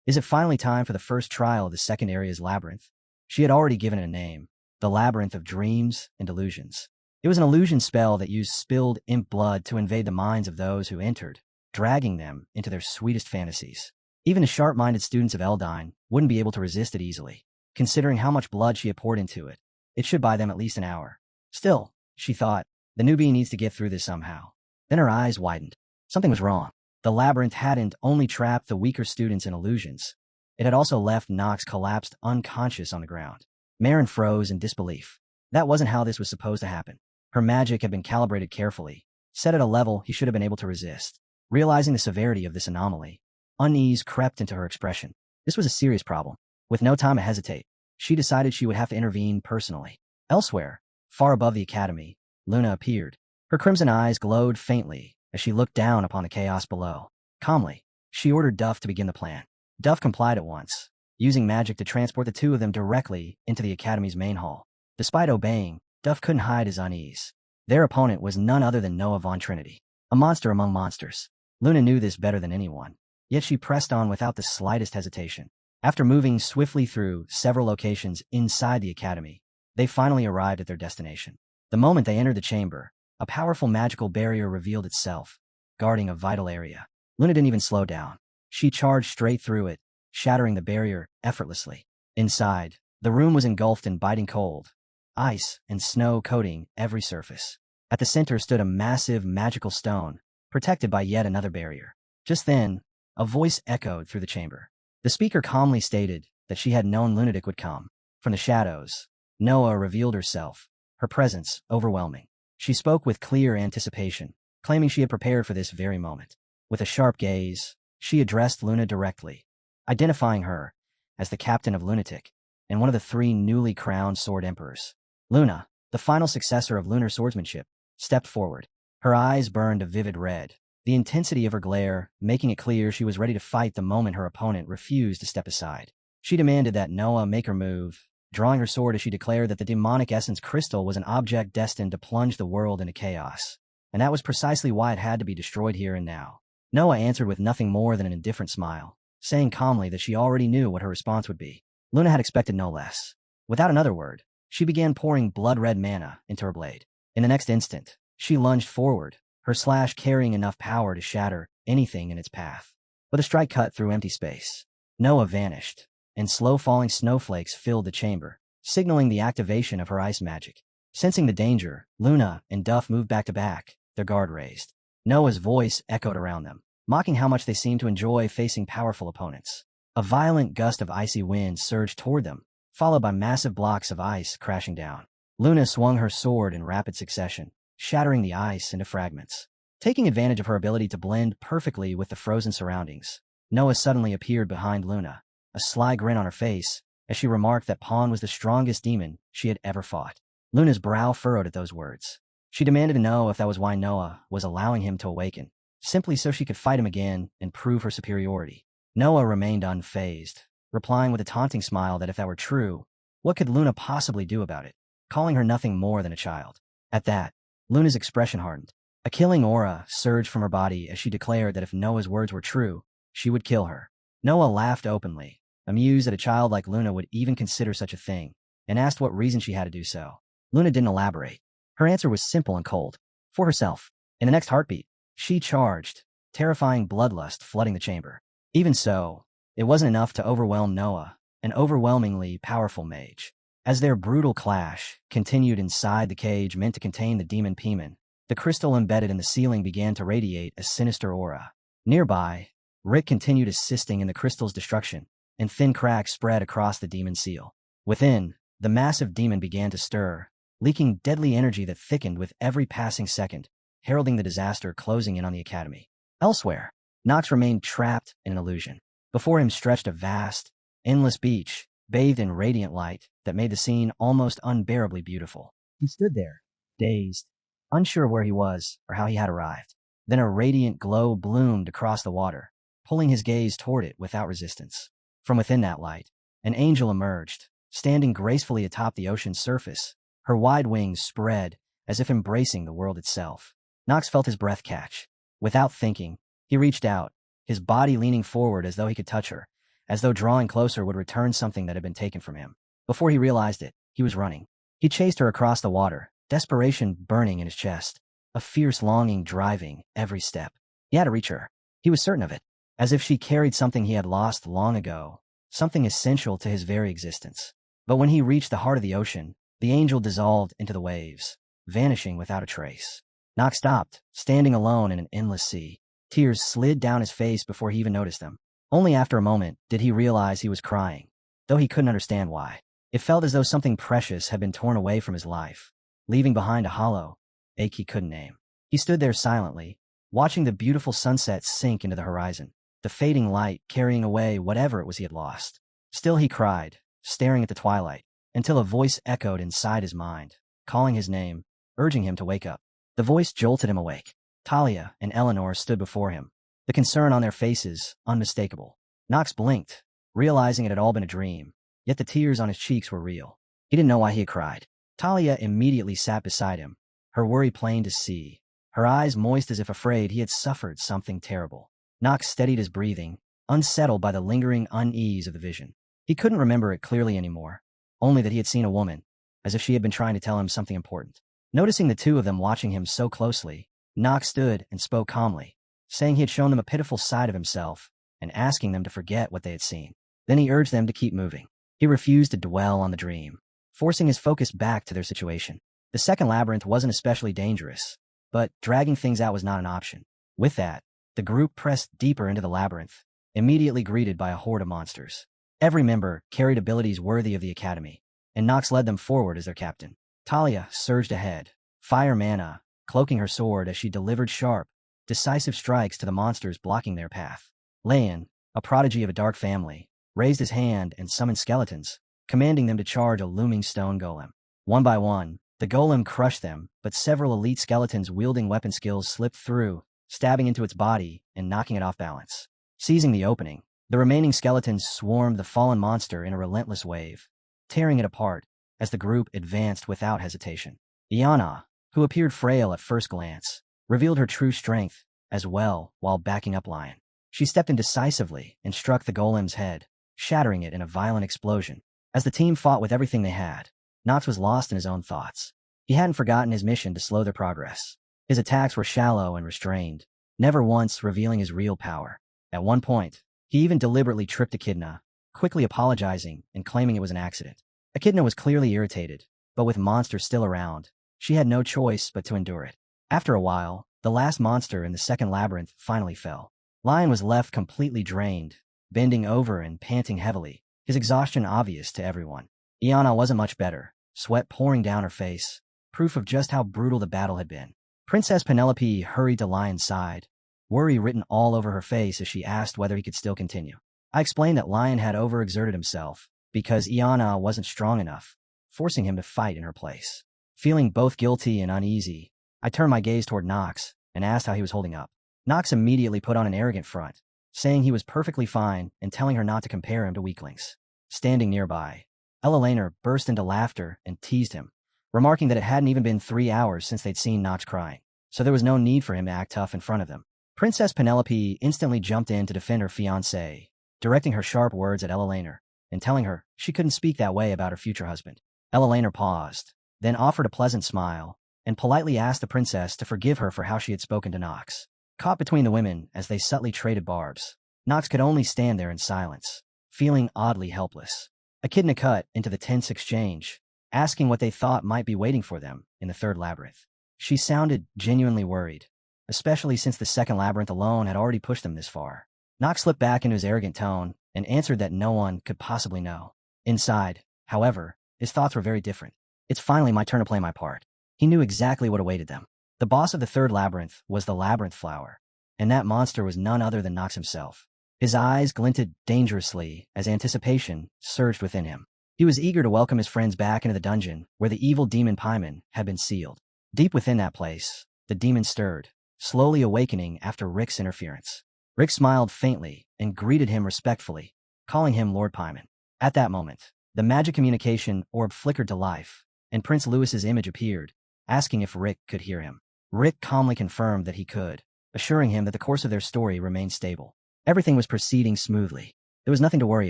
is it finally time for the first trial of the second area's labyrinth?" She had already given it a name, the Labyrinth of Dreams and Illusions. It was an illusion spell that used spilled imp blood to invade the minds of those who entered, dragging them into their sweetest fantasies. Even the sharp-minded students of Eldine wouldn't be able to resist it easily. Considering how much blood she had poured into it, it should buy them at least an hour. Still, she thought, the newbie needs to get through this somehow. Then her eyes widened. Something was wrong. The labyrinth hadn't only trapped the weaker students in illusions. It had also left Nox collapsed unconscious on the ground. Marin froze in disbelief. That wasn't how this was supposed to happen. Her magic had been calibrated carefully, set at a level he should have been able to resist. Realizing the severity of this anomaly, unease crept into her expression. This was a serious problem. With no time to hesitate, she decided she would have to intervene personally. Elsewhere, far above the academy, Luna appeared. Her crimson eyes glowed faintly as she looked down upon the chaos below. Calmly, she ordered Duff to begin the plan. Duff complied at once, using magic to transport the 2 of them directly into the academy's main hall. Despite obeying, Duff couldn't hide his unease. Their opponent was none other than Noah von Trinity, a monster among monsters. Luna knew this better than anyone, yet she pressed on without the slightest hesitation. After moving swiftly through several locations inside the academy, they finally arrived at their destination. The moment they entered the chamber, a powerful magical barrier revealed itself, guarding a vital area. Luna didn't even slow down. She charged straight through it, shattering the barrier effortlessly. Inside, the room was engulfed in biting cold, ice and snow coating every surface. At the center stood a massive magical stone, protected by yet another barrier. Just then, a voice echoed through the chamber. The speaker calmly stated that she had known Lunatic would come. From the shadows, Noah revealed herself, her presence overwhelming. She spoke with clear anticipation, claiming she had prepared for this very moment. With a sharp gaze, she addressed Luna directly, identifying her as the captain of Lunatic and one of the 3 newly crowned Sword Emperors. Luna, the final successor of lunar swordsmanship, stepped forward. Her eyes burned a vivid red, the intensity of her glare making it clear she was ready to fight the moment her opponent refused to step aside. She demanded that Noah make her move, drawing her sword as she declared that the demonic essence crystal was an object destined to plunge the world into chaos, and that was precisely why it had to be destroyed here and now. Noah answered with nothing more than an indifferent smile, saying calmly that she already knew what her response would be. Luna had expected no less. Without another word, she began pouring blood-red mana into her blade. In the next instant, she lunged forward, her slash carrying enough power to shatter anything in its path. With a strike cut through empty space, Noah vanished, and slow-falling snowflakes filled the chamber, signaling the activation of her ice magic. Sensing the danger, Luna and Duff moved back to back, their guard raised. Noah's voice echoed around them, mocking how much they seemed to enjoy facing powerful opponents. A violent gust of icy wind surged toward them, followed by massive blocks of ice crashing down. Luna swung her sword in rapid succession, shattering the ice into fragments. Taking advantage of her ability to blend perfectly with the frozen surroundings, Noah suddenly appeared behind Luna, a sly grin on her face as she remarked that Pawn was the strongest demon she had ever fought. Luna's brow furrowed at those words. She demanded to know if that was why Noah was allowing him to awaken, simply so she could fight him again and prove her superiority. Noah remained unfazed, replying with a taunting smile that if that were true, what could Luna possibly do about it, calling her nothing more than a child. At that, Luna's expression hardened. A killing aura surged from her body as she declared that if Noah's words were true, she would kill her. Noah laughed openly, amused that a child like Luna would even consider such a thing, and asked what reason she had to do so. Luna didn't elaborate. Her answer was simple and cold. For herself. In the next heartbeat, she charged, terrifying bloodlust flooding the chamber. Even so, it wasn't enough to overwhelm Noah, an overwhelmingly powerful mage. As their brutal clash continued inside the cage meant to contain the demon Piman, the crystal embedded in the ceiling began to radiate a sinister aura. Nearby, Rick continued assisting in the crystal's destruction, and thin cracks spread across the demon seal. Within, the massive demon began to stir, leaking deadly energy that thickened with every passing second, heralding the disaster closing in on the academy. Elsewhere, Nox remained trapped in an illusion. Before him stretched a vast, endless beach, bathed in radiant light that made the scene almost unbearably beautiful. He stood there, dazed, unsure where he was or how he had arrived. Then a radiant glow bloomed across the water, pulling his gaze toward it without resistance. From within that light, an angel emerged, standing gracefully atop the ocean's surface, her wide wings spread as if embracing the world itself. Nox felt his breath catch. Without thinking, he reached out, his body leaning forward as though he could touch her, as though drawing closer would return something that had been taken from him. Before he realized it, he was running. He chased her across the water, desperation burning in his chest, a fierce longing driving every step. He had to reach her. He was certain of it, as if she carried something he had lost long ago, something essential to his very existence. But when he reached the heart of the ocean, the angel dissolved into the waves, vanishing without a trace. Nox stopped, standing alone in an endless sea. Tears slid down his face before he even noticed them. Only after a moment did he realize he was crying, though he couldn't understand why. It felt as though something precious had been torn away from his life, leaving behind a hollow ache he couldn't name. He stood there silently, watching the beautiful sunset sink into the horizon, the fading light carrying away whatever it was he had lost. Still he cried, staring at the twilight, until a voice echoed inside his mind, calling his name, urging him to wake up. The voice jolted him awake. Talia and Eleanor stood before him, the concern on their faces unmistakable. Nox blinked, realizing it had all been a dream, yet the tears on his cheeks were real. He didn't know why he had cried. Talia immediately sat beside him, her worry plain to see, her eyes moist as if afraid he had suffered something terrible. Nox steadied his breathing, unsettled by the lingering unease of the vision. He couldn't remember it clearly anymore, only that he had seen a woman, as if she had been trying to tell him something important. Noticing the two of them watching him so closely, Nox stood and spoke calmly, saying he had shown them a pitiful side of himself and asking them to forget what they had seen. Then he urged them to keep moving. He refused to dwell on the dream, forcing his focus back to their situation. The second labyrinth wasn't especially dangerous, but dragging things out was not an option. With that, the group pressed deeper into the labyrinth, immediately greeted by a horde of monsters. Every member carried abilities worthy of the academy, and Nox led them forward as their captain. Talia surged ahead, fire mana, cloaking her sword as she delivered sharp, decisive strikes to the monsters blocking their path. Leon, a prodigy of a dark family, raised his hand and summoned skeletons, commanding them to charge a looming stone golem. One by one, the golem crushed them, but several elite skeletons wielding weapon skills slipped through, stabbing into its body and knocking it off balance. Seizing the opening, the remaining skeletons swarmed the fallen monster in a relentless wave, tearing it apart as the group advanced without hesitation. Iana, who appeared frail at first glance, revealed her true strength as well while backing up Lion. She stepped in decisively and struck the golem's head, shattering it in a violent explosion. As the team fought with everything they had, Nox was lost in his own thoughts. He hadn't forgotten his mission to slow their progress. His attacks were shallow and restrained, never once revealing his real power. At one point, he even deliberately tripped Echidna, quickly apologizing and claiming it was an accident. Echidna was clearly irritated, but with monsters still around, she had no choice but to endure it. After a while, the last monster in the second labyrinth finally fell. Lion was left completely drained, bending over and panting heavily, his exhaustion obvious to everyone. Iana wasn't much better, sweat pouring down her face, proof of just how brutal the battle had been. Princess Penelope hurried to Lion's side, worry written all over her face as she asked whether he could still continue. I explained that Lion had overexerted himself because Iana wasn't strong enough, forcing him to fight in her place. Feeling both guilty and uneasy, I turned my gaze toward Nox and asked how he was holding up. Nox immediately put on an arrogant front, saying he was perfectly fine and telling her not to compare him to weaklings. Standing nearby, Ella Laner burst into laughter and teased him, remarking that it hadn't even been 3 hours since they'd seen Nox crying, so there was no need for him to act tough in front of them. Princess Penelope instantly jumped in to defend her fiancé, directing her sharp words at Ella Laner and telling her she couldn't speak that way about her future husband. Ella Laner paused, then offered a pleasant smile and politely asked the princess to forgive her for how she had spoken to Nox. Caught between the women as they subtly traded barbs, Nox could only stand there in silence, feeling oddly helpless. Echidna cut into the tense exchange, asking what they thought might be waiting for them in the third labyrinth. She sounded genuinely worried, especially since the second labyrinth alone had already pushed them this far. Nox slipped back into his arrogant tone and answered that no one could possibly know. Inside, however, his thoughts were very different. It's finally my turn to play my part. He knew exactly what awaited them. The boss of the third labyrinth was the labyrinth flower, and that monster was none other than Nox himself. His eyes glinted dangerously as anticipation surged within him. He was eager to welcome his friends back into the dungeon where the evil demon Paimon had been sealed. Deep within that place, the demon stirred, slowly awakening after Rick's interference. Rick smiled faintly and greeted him respectfully, calling him Lord Paimon. At that moment, the magic communication orb flickered to life, and Prince Louis's image appeared, asking if Rick could hear him. Rick calmly confirmed that he could, assuring him that the course of their story remained stable. Everything was proceeding smoothly. There was nothing to worry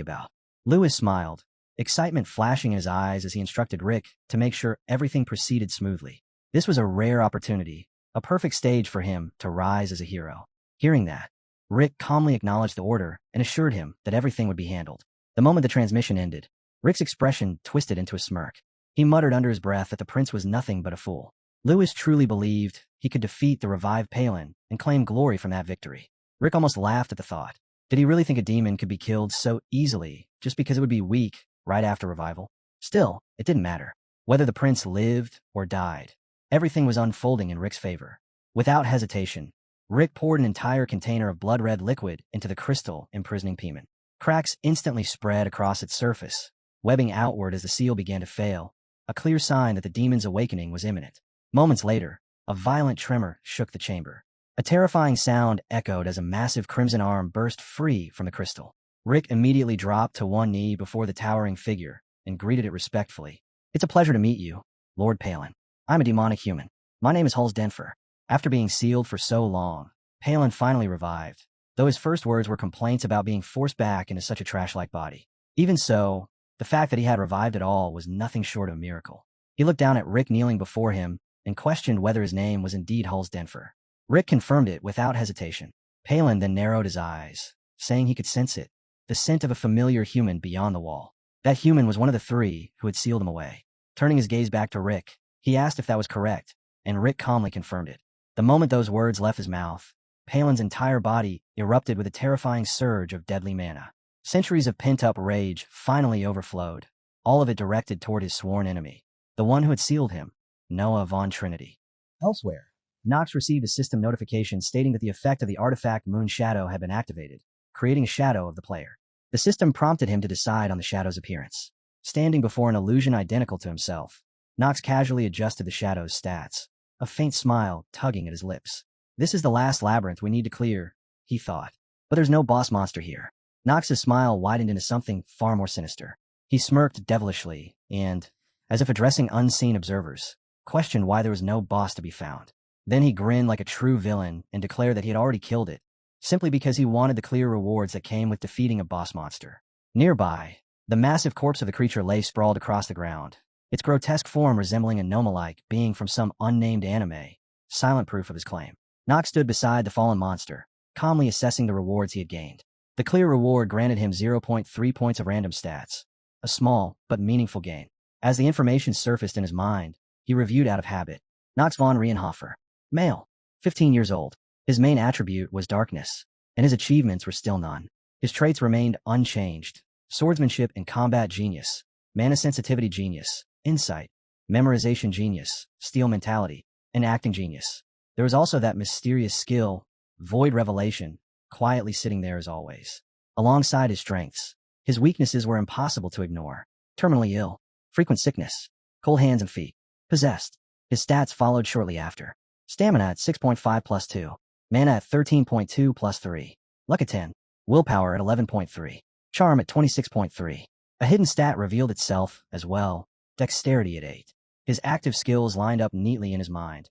about. Louis smiled, excitement flashing in his eyes as he instructed Rick to make sure everything proceeded smoothly. This was a rare opportunity, a perfect stage for him to rise as a hero. Hearing that, Rick calmly acknowledged the order and assured him that everything would be handled. The moment the transmission ended, Rick's expression twisted into a smirk. He muttered under his breath that the prince was nothing but a fool. Louis truly believed he could defeat the revived Palin and claim glory from that victory. Rick almost laughed at the thought. Did he really think a demon could be killed so easily just because it would be weak right after revival? Still, it didn't matter. Whether the prince lived or died, everything was unfolding in Rick's favor. Without hesitation, Rick poured an entire container of blood-red liquid into the crystal imprisoning Paimon. Cracks instantly spread across its surface, webbing outward as the seal began to fail, a clear sign that the demon's awakening was imminent. Moments later, a violent tremor shook the chamber. A terrifying sound echoed as a massive crimson arm burst free from the crystal. Rick immediately dropped to one knee before the towering figure and greeted it respectfully. "It's a pleasure to meet you, Lord Palin. I'm a demonic human. My name is Hulz Denfer." After being sealed for so long, Palin finally revived, though his first words were complaints about being forced back into such a trash-like body. Even so, the fact that he had revived at all was nothing short of a miracle. He looked down at Rick kneeling before him and questioned whether his name was indeed Hulz Denfer. Rick confirmed it without hesitation. Palin then narrowed his eyes, saying he could sense it, the scent of a familiar human beyond the wall. That human was one of the three who had sealed him away. Turning his gaze back to Rick, he asked if that was correct, and Rick calmly confirmed it. The moment those words left his mouth, Palin's entire body erupted with a terrifying surge of deadly mana. Centuries of pent-up rage finally overflowed, all of it directed toward his sworn enemy, the one who had sealed him, Noah Von Trinity. Elsewhere, Nox received a system notification stating that the effect of the artifact Moon Shadow had been activated, creating a shadow of the player. The system prompted him to decide on the shadow's appearance. Standing before an illusion identical to himself, Nox casually adjusted the shadow's stats, a faint smile tugging at his lips. "This is the last labyrinth we need to clear," he thought. "But there's no boss monster here." Nox's smile widened into something far more sinister. He smirked devilishly and, as if addressing unseen observers, questioned why there was no boss to be found. Then he grinned like a true villain and declared that he had already killed it, simply because he wanted the clear rewards that came with defeating a boss monster. Nearby, the massive corpse of the creature lay sprawled across the ground, its grotesque form resembling a Noma-like being from some unnamed anime, silent proof of his claim. Nox stood beside the fallen monster, calmly assessing the rewards he had gained. The clear reward granted him 0.3 points of random stats, a small but meaningful gain. As the information surfaced in his mind, he reviewed out of habit. Nox von Rienhofer. Male. 15 years old. His main attribute was darkness, and his achievements were still none. His traits remained unchanged. Swordsmanship and combat genius, mana sensitivity genius, insight, memorization genius, steel mentality, and acting genius. There was also that mysterious skill, void revelation, quietly sitting there as always. Alongside his strengths, his weaknesses were impossible to ignore. Terminally ill, frequent sickness, cold hands and feet, possessed. His stats followed shortly after. Stamina at 6.5 plus 2, mana at 13.2 plus 3, luck at 10, willpower at 11.3, charm at 26.3. A hidden stat revealed itself as well, dexterity at 8. His active skills lined up neatly in his mind.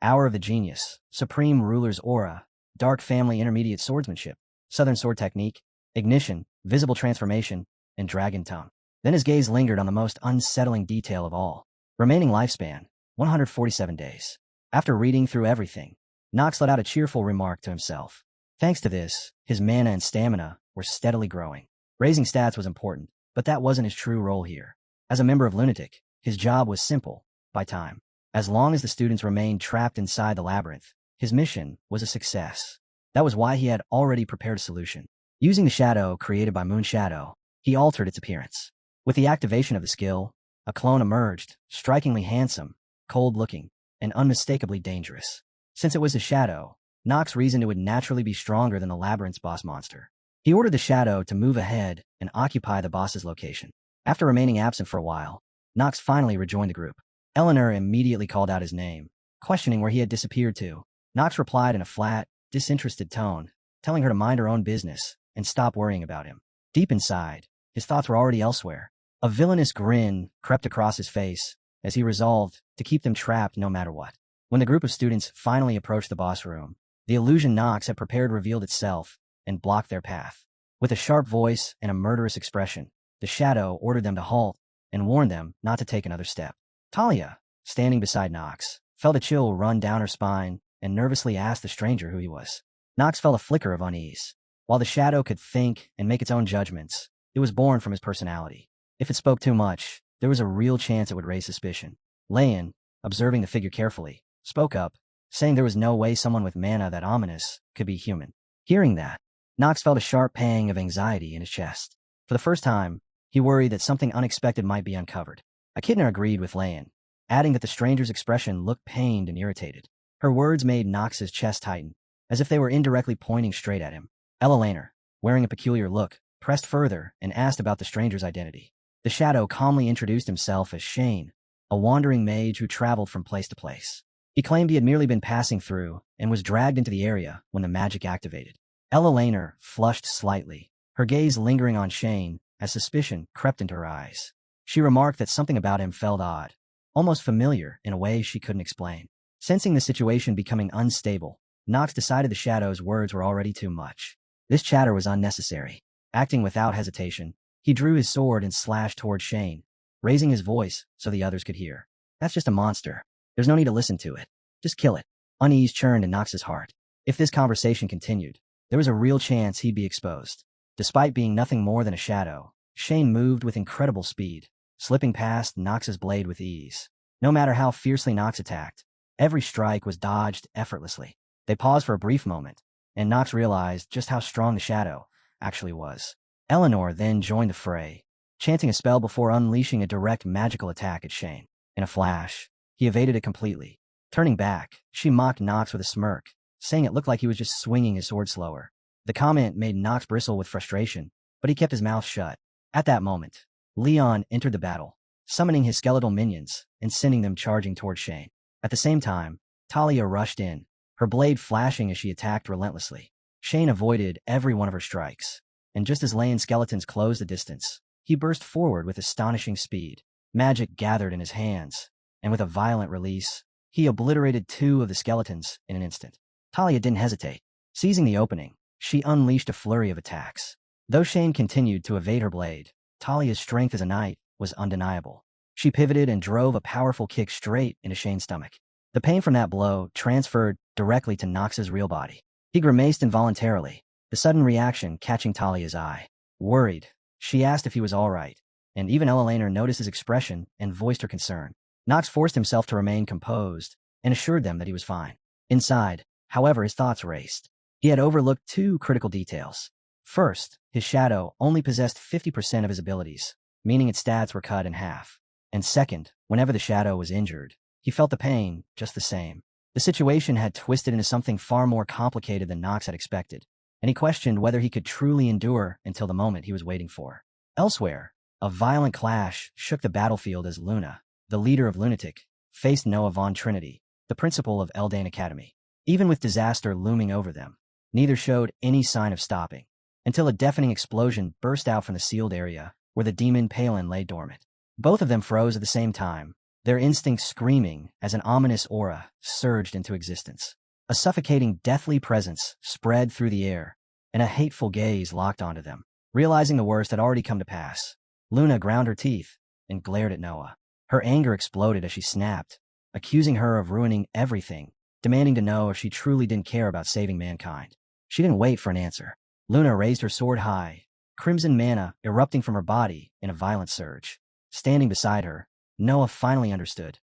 Hour of the Genius, Supreme Ruler's Aura, Dark Family Intermediate Swordsmanship, Southern Sword Technique, Ignition, Visible Transformation, and Dragon Tongue. Then his gaze lingered on the most unsettling detail of all. Remaining lifespan, 147 days. After reading through everything, Nox let out a cheerful remark to himself. Thanks to this, his mana and stamina were steadily growing. Raising stats was important, but that wasn't his true role here. As a member of Lunatic, his job was simple, buy time. As long as the students remained trapped inside the labyrinth, his mission was a success. That was why he had already prepared a solution. Using the shadow created by Moon Shadow, he altered its appearance. With the activation of the skill, a clone emerged, strikingly handsome, cold-looking, and unmistakably dangerous. Since it was the shadow, Nox reasoned it would naturally be stronger than the labyrinth's boss monster. He ordered the shadow to move ahead and occupy the boss's location. After remaining absent for a while, Nox finally rejoined the group. Eleanor immediately called out his name, questioning where he had disappeared to. Nox replied in a flat, disinterested tone, telling her to mind her own business and stop worrying about him. Deep inside, his thoughts were already elsewhere. A villainous grin crept across his face as he resolved to keep them trapped no matter what. When the group of students finally approached the boss room, the illusion Nox had prepared revealed itself and blocked their path. With a sharp voice and a murderous expression, the shadow ordered them to halt and warned them not to take another step. Talia, standing beside Nox, felt a chill run down her spine and nervously asked the stranger who he was. Nox felt a flicker of unease. While the shadow could think and make its own judgments, it was born from his personality. If it spoke too much, there was a real chance it would raise suspicion. Layan, observing the figure carefully, spoke up, saying there was no way someone with mana that ominous could be human. Hearing that, Nox felt a sharp pang of anxiety in his chest. For the first time, he worried that something unexpected might be uncovered. Echidna agreed with Layan, adding that the stranger's expression looked pained and irritated. Her words made Nox's chest tighten, as if they were indirectly pointing straight at him. Ella, wearing a peculiar look, pressed further and asked about the stranger's identity. The shadow calmly introduced himself as Shane, a wandering mage who traveled from place to place. He claimed he had merely been passing through and was dragged into the area when the magic activated. Ella flushed slightly, her gaze lingering on Shane as suspicion crept into her eyes. She remarked that something about him felt odd, almost familiar in a way she couldn't explain. Sensing the situation becoming unstable, Nox decided the shadow's words were already too much. This chatter was unnecessary. Acting without hesitation, he drew his sword and slashed toward Shane, raising his voice so the others could hear. That's just a monster. There's no need to listen to it. Just kill it. Unease churned in Nox's heart. If this conversation continued, there was a real chance he'd be exposed. Despite being nothing more than a shadow, Shane moved with incredible speed, slipping past Nox's blade with ease. No matter how fiercely Nox attacked, every strike was dodged effortlessly. They paused for a brief moment, and Nox realized just how strong the shadow actually was. Eleanor then joined the fray, chanting a spell before unleashing a direct magical attack at Shane. In a flash, he evaded it completely. Turning back, she mocked Nox with a smirk, saying it looked like he was just swinging his sword slower. The comment made Nox bristle with frustration, but he kept his mouth shut. At that moment, Leon entered the battle, summoning his skeletal minions and sending them charging toward Shane. At the same time, Talia rushed in, her blade flashing as she attacked relentlessly. Shane avoided every one of her strikes, and just as Layan's skeletons closed the distance, he burst forward with astonishing speed. Magic gathered in his hands, and with a violent release, he obliterated 2 of the skeletons in an instant. Talia didn't hesitate. Seizing the opening, she unleashed a flurry of attacks. Though Shane continued to evade her blade, Talia's strength as a knight was undeniable. She pivoted and drove a powerful kick straight into Shane's stomach. The pain from that blow transferred directly to Nox's real body. He grimaced involuntarily, the sudden reaction catching Talia's eye. Worried, she asked if he was all right, and even Ella noticed his expression and voiced her concern. Nox forced himself to remain composed and assured them that he was fine. Inside, however, his thoughts raced. He had overlooked 2 critical details. First, his shadow only possessed 50% of his abilities, meaning its stats were cut in half. And second, whenever the shadow was injured, he felt the pain just the same. The situation had twisted into something far more complicated than Knox had expected, and he questioned whether he could truly endure until the moment he was waiting for. Elsewhere, a violent clash shook the battlefield as Luna, the leader of Lunatic, faced Noah von Trinity, the principal of Eldane Academy. Even with disaster looming over them, neither showed any sign of stopping, until a deafening explosion burst out from the sealed area where the demon Palin lay dormant. Both of them froze at the same time, their instincts screaming as an ominous aura surged into existence. A suffocating, deathly presence spread through the air, and a hateful gaze locked onto them. Realizing the worst had already come to pass, Luna ground her teeth and glared at Noah. Her anger exploded as she snapped, accusing her of ruining everything, demanding to know if she truly didn't care about saving mankind. She didn't wait for an answer. Luna raised her sword high, crimson mana erupting from her body in a violent surge. Standing beside her, Noah finally understood.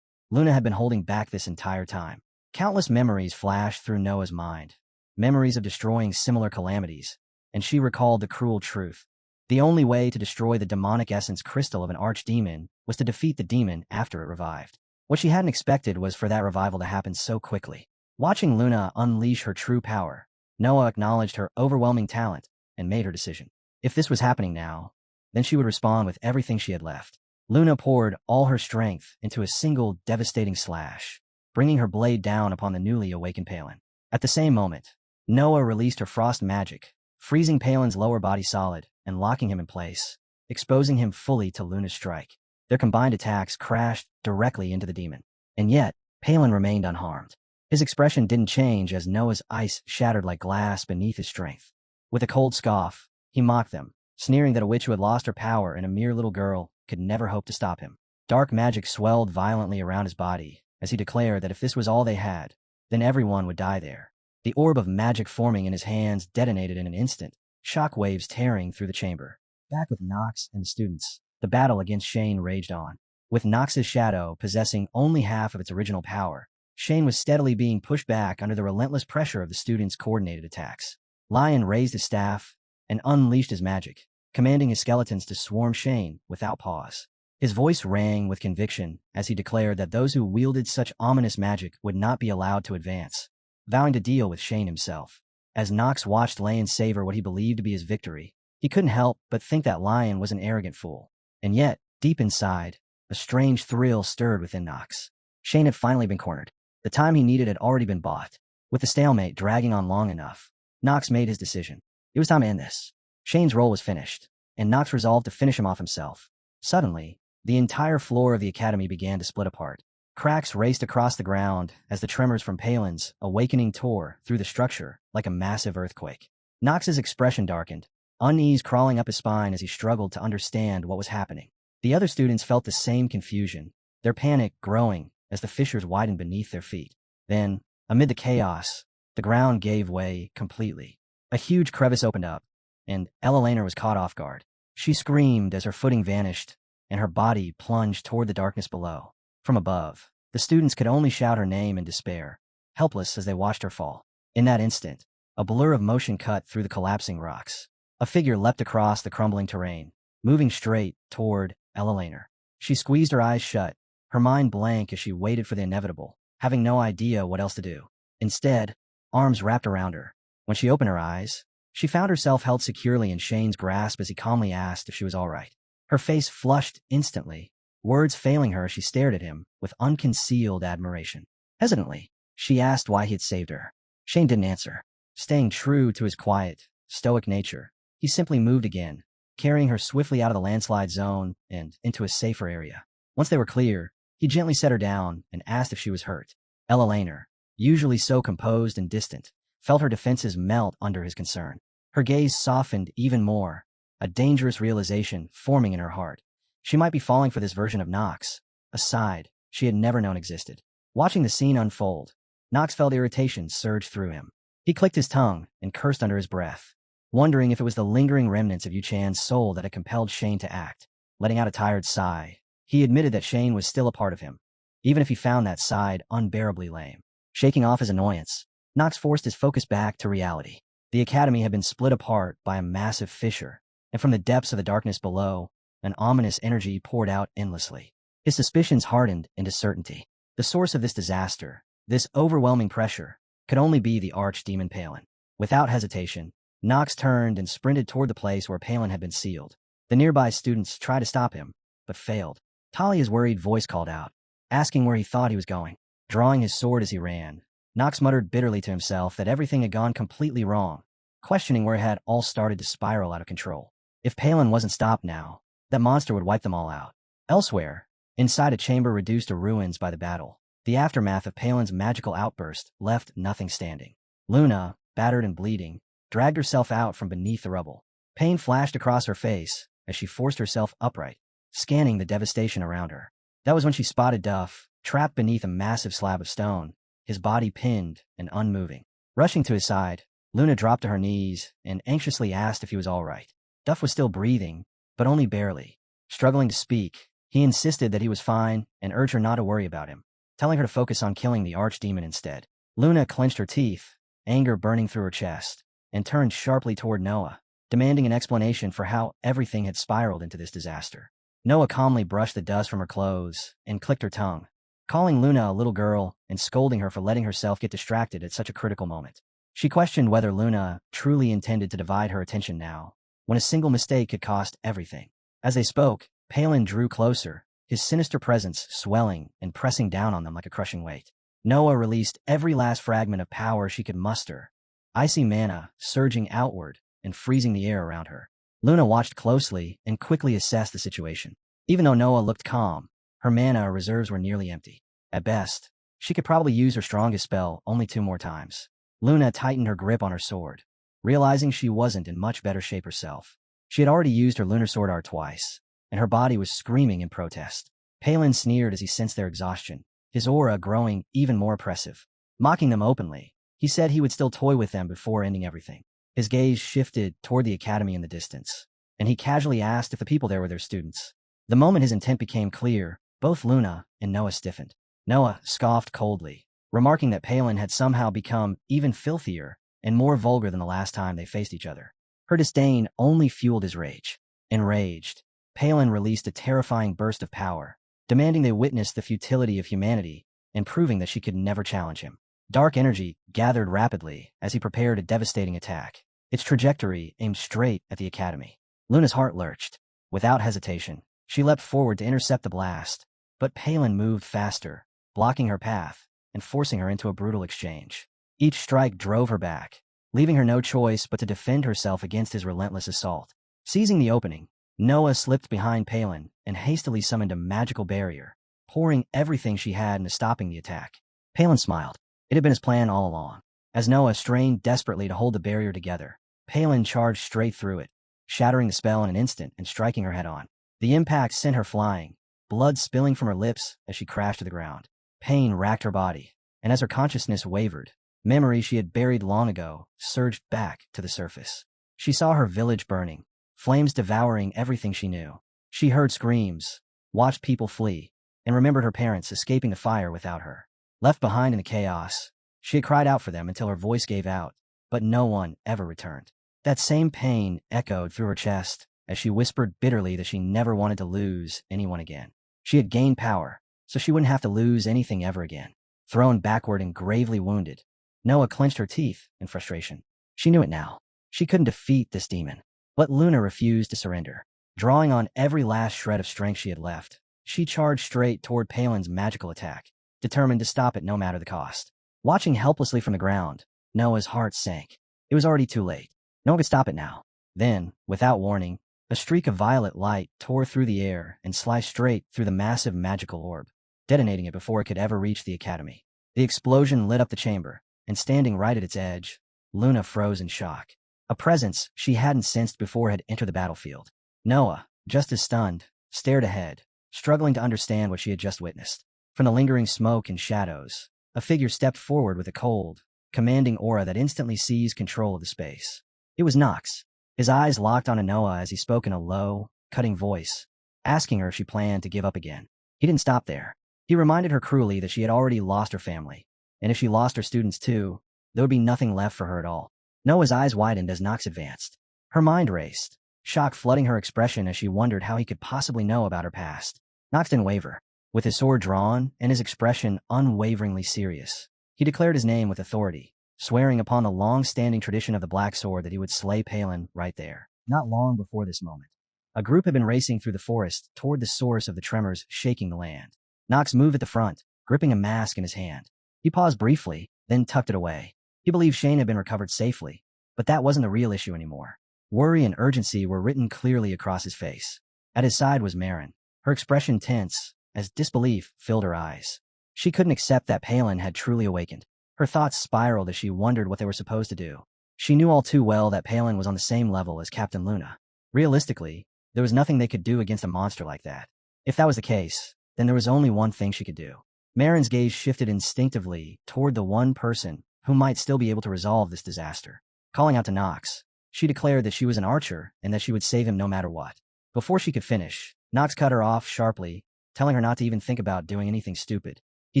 Luna had been holding back this entire time. Countless memories flashed through Noah's mind, memories of destroying similar calamities, and she recalled the cruel truth. The only way to destroy the demonic essence crystal of an archdemon was to defeat the demon after it revived. What she hadn't expected was for that revival to happen so quickly. Watching Luna unleash her true power, Noah acknowledged her overwhelming talent and made her decision. If this was happening now, then she would respond with everything she had left. Luna poured all her strength into a single devastating slash, bringing her blade down upon the newly awakened Palin. At the same moment, Noah released her frost magic, freezing Palin's lower body solid and locking him in place, exposing him fully to Luna's strike. Their combined attacks crashed directly into the demon. And yet, Palin remained unharmed. His expression didn't change as Noah's ice shattered like glass beneath his strength. With a cold scoff, he mocked them, sneering that a witch who had lost her power and a mere little girl could never hope to stop him. Dark magic swelled violently around his body as he declared that if this was all they had, then everyone would die there. The orb of magic forming in his hands detonated in an instant, shock waves tearing through the chamber. Back with Knox and the students, the battle against Shane raged on. With Knox's shadow possessing only half of its original power, Shane was steadily being pushed back under the relentless pressure of the students' coordinated attacks. Lion raised his staff and unleashed his magic, commanding his skeletons to swarm Shane without pause. His voice rang with conviction as he declared that those who wielded such ominous magic would not be allowed to advance, vowing to deal with Shane himself. As Knox watched Lion savor what he believed to be his victory, he couldn't help but think that Lion was an arrogant fool. And yet, deep inside, a strange thrill stirred within Knox. Shane had finally been cornered. The time he needed had already been bought. With the stalemate dragging on long enough, Knox made his decision. It was time to end this. Shane's role was finished, and Knox resolved to finish him off himself. Suddenly, the entire floor of the academy began to split apart. Cracks raced across the ground as the tremors from Palin's awakening tore through the structure like a massive earthquake. Knox's expression darkened, unease crawling up his spine as he struggled to understand what was happening. The other students felt the same confusion, their panic growing as the fissures widened beneath their feet. Then, amid the chaos, the ground gave way completely. A huge crevice opened up, and Elena was caught off guard. She screamed as her footing vanished, and her body plunged toward the darkness below. From above, the students could only shout her name in despair, helpless as they watched her fall. In that instant, a blur of motion cut through the collapsing rocks. A figure leapt across the crumbling terrain, moving straight toward Elena. She squeezed her eyes shut, her mind blank as she waited for the inevitable, having no idea what else to do. Instead, arms wrapped around her. When she opened her eyes, she found herself held securely in Shane's grasp as he calmly asked if she was all right. Her face flushed instantly, words failing her as she stared at him with unconcealed admiration. Hesitantly, she asked why he had saved her. Shane didn't answer. Staying true to his quiet, stoic nature, he simply moved again, carrying her swiftly out of the landslide zone and into a safer area. Once they were clear, he gently set her down and asked if she was hurt. Elena, usually so composed and distant, felt her defenses melt under his concern. Her gaze softened even more, a dangerous realization forming in her heart. She might be falling for this version of Knox, a side she had never known existed. Watching the scene unfold, Knox felt irritation surge through him. He clicked his tongue and cursed under his breath, wondering if it was the lingering remnants of Yu Chan's soul that had compelled Shane to act. Letting out a tired sigh, he admitted that Shane was still a part of him, even if he found that side unbearably lame. Shaking off his annoyance, Knox forced his focus back to reality. The academy had been split apart by a massive fissure, and from the depths of the darkness below, an ominous energy poured out endlessly. His suspicions hardened into certainty. The source of this disaster, this overwhelming pressure, could only be the archdemon Palin. Without hesitation, Knox turned and sprinted toward the place where Palin had been sealed. The nearby students tried to stop him, but failed. Talia's worried voice called out, asking where he thought he was going. Drawing his sword as he ran, Knox muttered bitterly to himself that everything had gone completely wrong, questioning where it had all started to spiral out of control. If Palin wasn't stopped now, that monster would wipe them all out. Elsewhere, inside a chamber reduced to ruins by the battle, the aftermath of Palin's magical outburst left nothing standing. Luna, battered and bleeding, dragged herself out from beneath the rubble. Pain flashed across her face as she forced herself upright, scanning the devastation around her. That was when she spotted Duff, trapped beneath a massive slab of stone, his body pinned and unmoving. Rushing to his side, Luna dropped to her knees and anxiously asked if he was all right. Duff was still breathing, but only barely. Struggling to speak, he insisted that he was fine and urged her not to worry about him, telling her to focus on killing the archdemon instead. Luna clenched her teeth, anger burning through her chest, and turned sharply toward Noah, demanding an explanation for how everything had spiraled into this disaster. Noah calmly brushed the dust from her clothes and clicked her tongue, calling Luna a little girl and scolding her for letting herself get distracted at such a critical moment. She questioned whether Luna truly intended to divide her attention now, when a single mistake could cost everything. As they spoke, Palin drew closer, his sinister presence swelling and pressing down on them like a crushing weight. Noah released every last fragment of power she could muster, icy mana surging outward and freezing the air around her. Luna watched closely and quickly assessed the situation. Even though Noah looked calm, her mana reserves were nearly empty. At best, she could probably use her strongest spell only 2 more times. Luna tightened her grip on her sword, realizing she wasn't in much better shape herself. She had already used her lunar sword art twice, and her body was screaming in protest. Palin sneered as he sensed their exhaustion, his aura growing even more oppressive. Mocking them openly, he said he would still toy with them before ending everything. His gaze shifted toward the academy in the distance, and he casually asked if the people there were their students. The moment his intent became clear, both Luna and Noah stiffened. Noah scoffed coldly, remarking that Palin had somehow become even filthier and more vulgar than the last time they faced each other. Her disdain only fueled his rage. Enraged, Palin released a terrifying burst of power, demanding they witness the futility of humanity and proving that she could never challenge him. Dark energy gathered rapidly as he prepared a devastating attack, its trajectory aimed straight at the academy. Luna's heart lurched. Without hesitation, she leapt forward to intercept the blast, but Palin moved faster, blocking her path and forcing her into a brutal exchange. Each strike drove her back, leaving her no choice but to defend herself against his relentless assault. Seizing the opening, Noah slipped behind Palin and hastily summoned a magical barrier, pouring everything she had into stopping the attack. Palin smiled. It had been his plan all along. As Noah strained desperately to hold the barrier together, Palin charged straight through it, shattering the spell in an instant and striking her head on. The impact sent her flying, blood spilling from her lips as she crashed to the ground. Pain racked her body, and as her consciousness wavered, memories she had buried long ago surged back to the surface. She saw her village burning, flames devouring everything she knew. She heard screams, watched people flee, and remembered her parents escaping the fire without her. Left behind in the chaos, she had cried out for them until her voice gave out, but no one ever returned. That same pain echoed through her chest as she whispered bitterly that she never wanted to lose anyone again. She had gained power, so she wouldn't have to lose anything ever again. Thrown backward and gravely wounded, Noah clenched her teeth in frustration. She knew it now. She couldn't defeat this demon. But Luna refused to surrender. Drawing on every last shred of strength she had left, she charged straight toward Palin's magical attack, determined to stop it no matter the cost. Watching helplessly from the ground, Noah's heart sank. It was already too late. No one could stop it now. Then, without warning, a streak of violet light tore through the air and sliced straight through the massive magical orb, detonating it before it could ever reach the academy. The explosion lit up the chamber, and standing right at its edge, Luna froze in shock. A presence she hadn't sensed before had entered the battlefield. Noah, just as stunned, stared ahead, struggling to understand what she had just witnessed. From the lingering smoke and shadows, a figure stepped forward with a cold, commanding aura that instantly seized control of the space. It was Knox. His eyes locked on Noah as he spoke in a low, cutting voice, asking her if she planned to give up again. He didn't stop there. He reminded her cruelly that she had already lost her family, and if she lost her students too, there would be nothing left for her at all. Noah's eyes widened as Knox advanced. Her mind raced, shock flooding her expression as she wondered how he could possibly know about her past. Knox didn't waver. with his sword drawn and his expression unwaveringly serious. He declared his name with authority, swearing upon the long-standing tradition of the black sword that he would slay Palin right there. Not long before this moment, a group had been racing through the forest toward the source of the tremors shaking the land. Nox moved at the front, gripping a mask in his hand. He paused briefly, then tucked it away. He believed Shane had been recovered safely, but that wasn't the real issue anymore. Worry and urgency were written clearly across his face. At his side was Marin, her expression tense as disbelief filled her eyes. She couldn't accept that Palin had truly awakened. Her thoughts spiraled as she wondered what they were supposed to do. She knew all too well that Palin was on the same level as Captain Luna. Realistically, there was nothing they could do against a monster like that. If that was the case, then there was only one thing she could do. Marin's gaze shifted instinctively toward the one person who might still be able to resolve this disaster. Calling out to Nox, she declared that she was an archer and that she would save him no matter what. Before she could finish, Nox cut her off sharply, telling her not to even think about doing anything stupid. He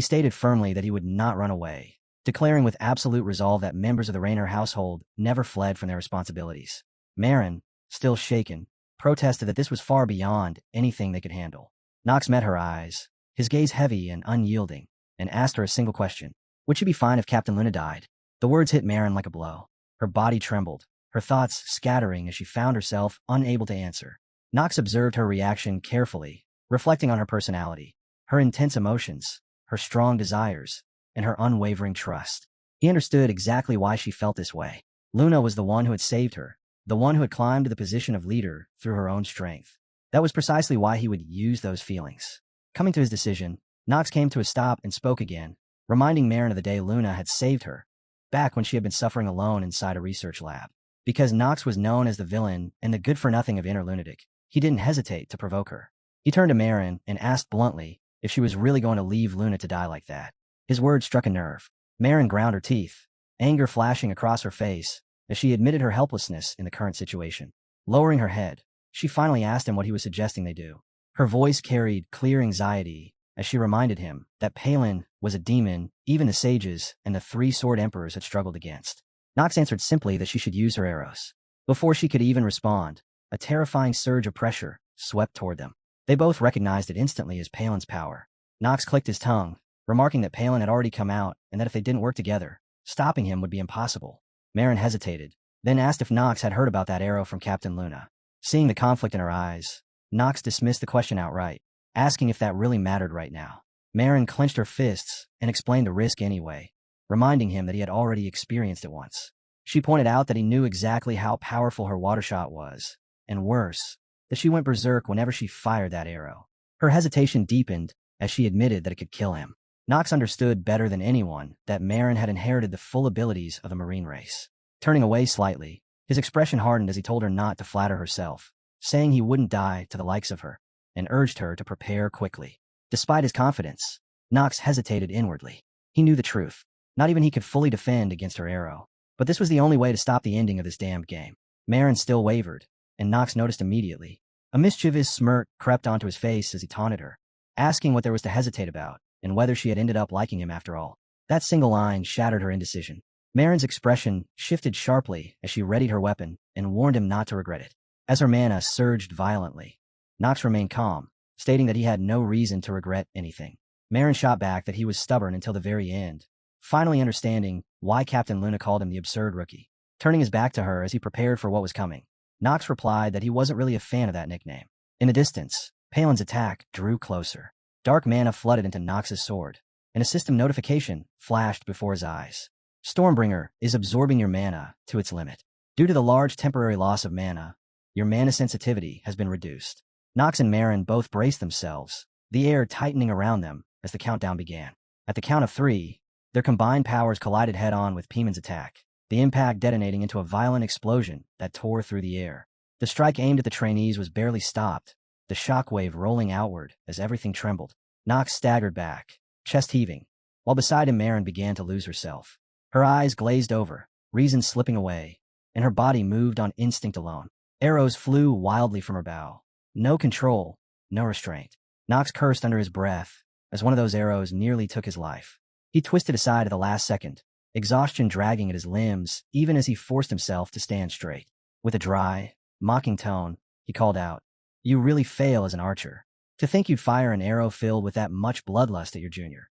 stated firmly that he would not run away, declaring with absolute resolve that members of the Raynor household never fled from their responsibilities. Marin, still shaken, protested that this was far beyond anything they could handle. Nox met her eyes, his gaze heavy and unyielding, and asked her a single question. Would she be fine if Captain Luna died? The words hit Marin like a blow. Her body trembled, her thoughts scattering as she found herself unable to answer. Nox observed her reaction carefully, reflecting on her personality, her intense emotions, her strong desires, and her unwavering trust. He understood exactly why she felt this way. Luna was the one who had saved her, the one who had climbed to the position of leader through her own strength. That was precisely why he would use those feelings. Coming to his decision, Nox came to a stop and spoke again, reminding Marin of the day Luna had saved her, back when she had been suffering alone inside a research lab. Because Nox was known as the villain and the good-for-nothing of Inner Lunatic, he didn't hesitate to provoke her. He turned to Marin and asked bluntly if she was really going to leave Luna to die like that. His words struck a nerve. Marin ground her teeth, anger flashing across her face as she admitted her helplessness in the current situation. Lowering her head, she finally asked him what he was suggesting they do. Her voice carried clear anxiety as she reminded him that Palin was a demon even the sages and the three sword emperors had struggled against. Nox answered simply that she should use her arrows. Before she could even respond, a terrifying surge of pressure swept toward them. They both recognized it instantly as Palin's power. Nox clicked his tongue, remarking that Palin had already come out and that if they didn't work together, stopping him would be impossible. Marin hesitated, then asked if Nox had heard about that arrow from Captain Luna. Seeing the conflict in her eyes, Nox dismissed the question outright, asking if that really mattered right now. Marin clenched her fists and explained the risk anyway, reminding him that he had already experienced it once. She pointed out that he knew exactly how powerful her water shot was, and worse, that she went berserk whenever she fired that arrow. Her hesitation deepened as she admitted that it could kill him. Nox understood better than anyone that Marin had inherited the full abilities of the Marine race. Turning away slightly, his expression hardened as he told her not to flatter herself, saying he wouldn't die to the likes of her, and urged her to prepare quickly. Despite his confidence, Nox hesitated inwardly. He knew the truth. Not even he could fully defend against her arrow. But this was the only way to stop the ending of this damned game. Marin still wavered, and Nox noticed immediately. A mischievous smirk crept onto his face as he taunted her, asking what there was to hesitate about, and whether she had ended up liking him after all. That single line shattered her indecision. Marin's expression shifted sharply as she readied her weapon and warned him not to regret it. As her mana surged violently, Nox remained calm, stating that he had no reason to regret anything. Marin shot back that he was stubborn until the very end, finally understanding why Captain Luna called him the absurd rookie. Turning his back to her as he prepared for what was coming, Nox replied that he wasn't really a fan of that nickname. In the distance, Palin's attack drew closer. Dark mana flooded into Nox's sword, and a system notification flashed before his eyes. Stormbringer is absorbing your mana to its limit. Due to the large temporary loss of mana, your mana sensitivity has been reduced. Nox and Marin both braced themselves, the air tightening around them as the countdown began. At the count of 3, their combined powers collided head-on with Pimen's attack, the impact detonating into a violent explosion that tore through the air. The strike aimed at the trainees was barely stopped, the shockwave rolling outward as everything trembled. Nox staggered back, chest heaving, while beside him Marin began to lose herself. Her eyes glazed over, reason slipping away, and her body moved on instinct alone. Arrows flew wildly from her bow. No control, no restraint. Nox cursed under his breath as one of those arrows nearly took his life. He twisted aside at the last second, exhaustion dragging at his limbs even as he forced himself to stand straight. With a dry, mocking tone, he called out, "You really fail as an archer." To think you'd fire an arrow filled with that much bloodlust at your junior.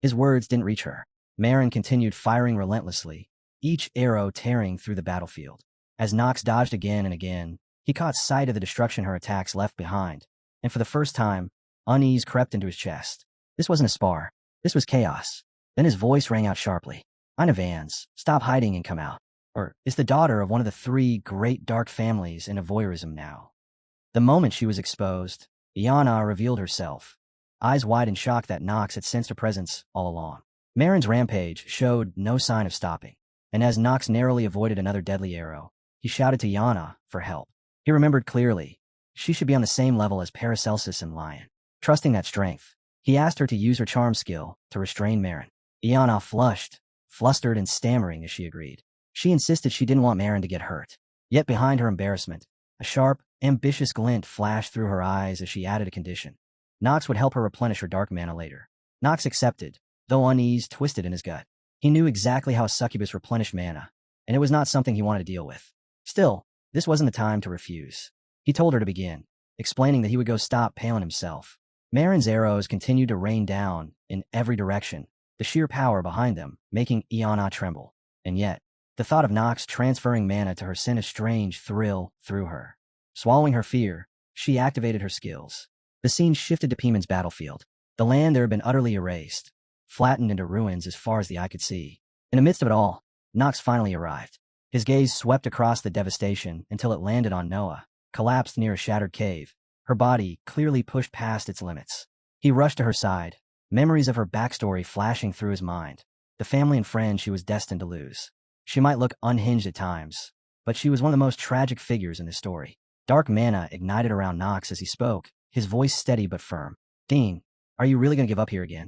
His words didn't reach her. Marin continued firing relentlessly, each arrow tearing through the battlefield. As Nox dodged again and again, he caught sight of the destruction her attacks left behind, and for the first time, unease crept into his chest. This wasn't a spar. This was chaos. Then his voice rang out sharply. Ina Vans, stop hiding and come out. Or is the daughter of one of the three great dark families into voyeurism now. The moment she was exposed, Iana revealed herself, eyes wide in shock that Nox had sensed her presence all along. Marin's rampage showed no sign of stopping, and as Nox narrowly avoided another deadly arrow, he shouted to Iana for help. He remembered clearly. She should be on the same level as Paracelsus and Lion. Trusting that strength, he asked her to use her charm skill to restrain Marin. Iana flushed, flustered and stammering as she agreed. She insisted she didn't want Marin to get hurt. Yet behind her embarrassment, a sharp, ambitious glint flashed through her eyes as she added a condition. Nox would help her replenish her dark mana later. Nox accepted, though unease twisted in his gut. He knew exactly how a succubus replenished mana, and it was not something he wanted to deal with. Still, this wasn't the time to refuse. He told her to begin, explaining that he would go stop Palin himself. Marin's arrows continued to rain down in every direction, the sheer power behind them making Iana tremble. And yet, the thought of Nox transferring mana to her sent a strange thrill through her. Swallowing her fear, she activated her skills. The scene shifted to Pimen's battlefield. The land there had been utterly erased, flattened into ruins as far as the eye could see. In the midst of it all, Nox finally arrived. His gaze swept across the devastation until it landed on Noah, collapsed near a shattered cave, her body clearly pushed past its limits. He rushed to her side, memories of her backstory flashing through his mind, the family and friends she was destined to lose. She might look unhinged at times, but she was one of the most tragic figures in this story. Dark mana ignited around Nox as he spoke, his voice steady but firm. Dean, are you really going to give up here again?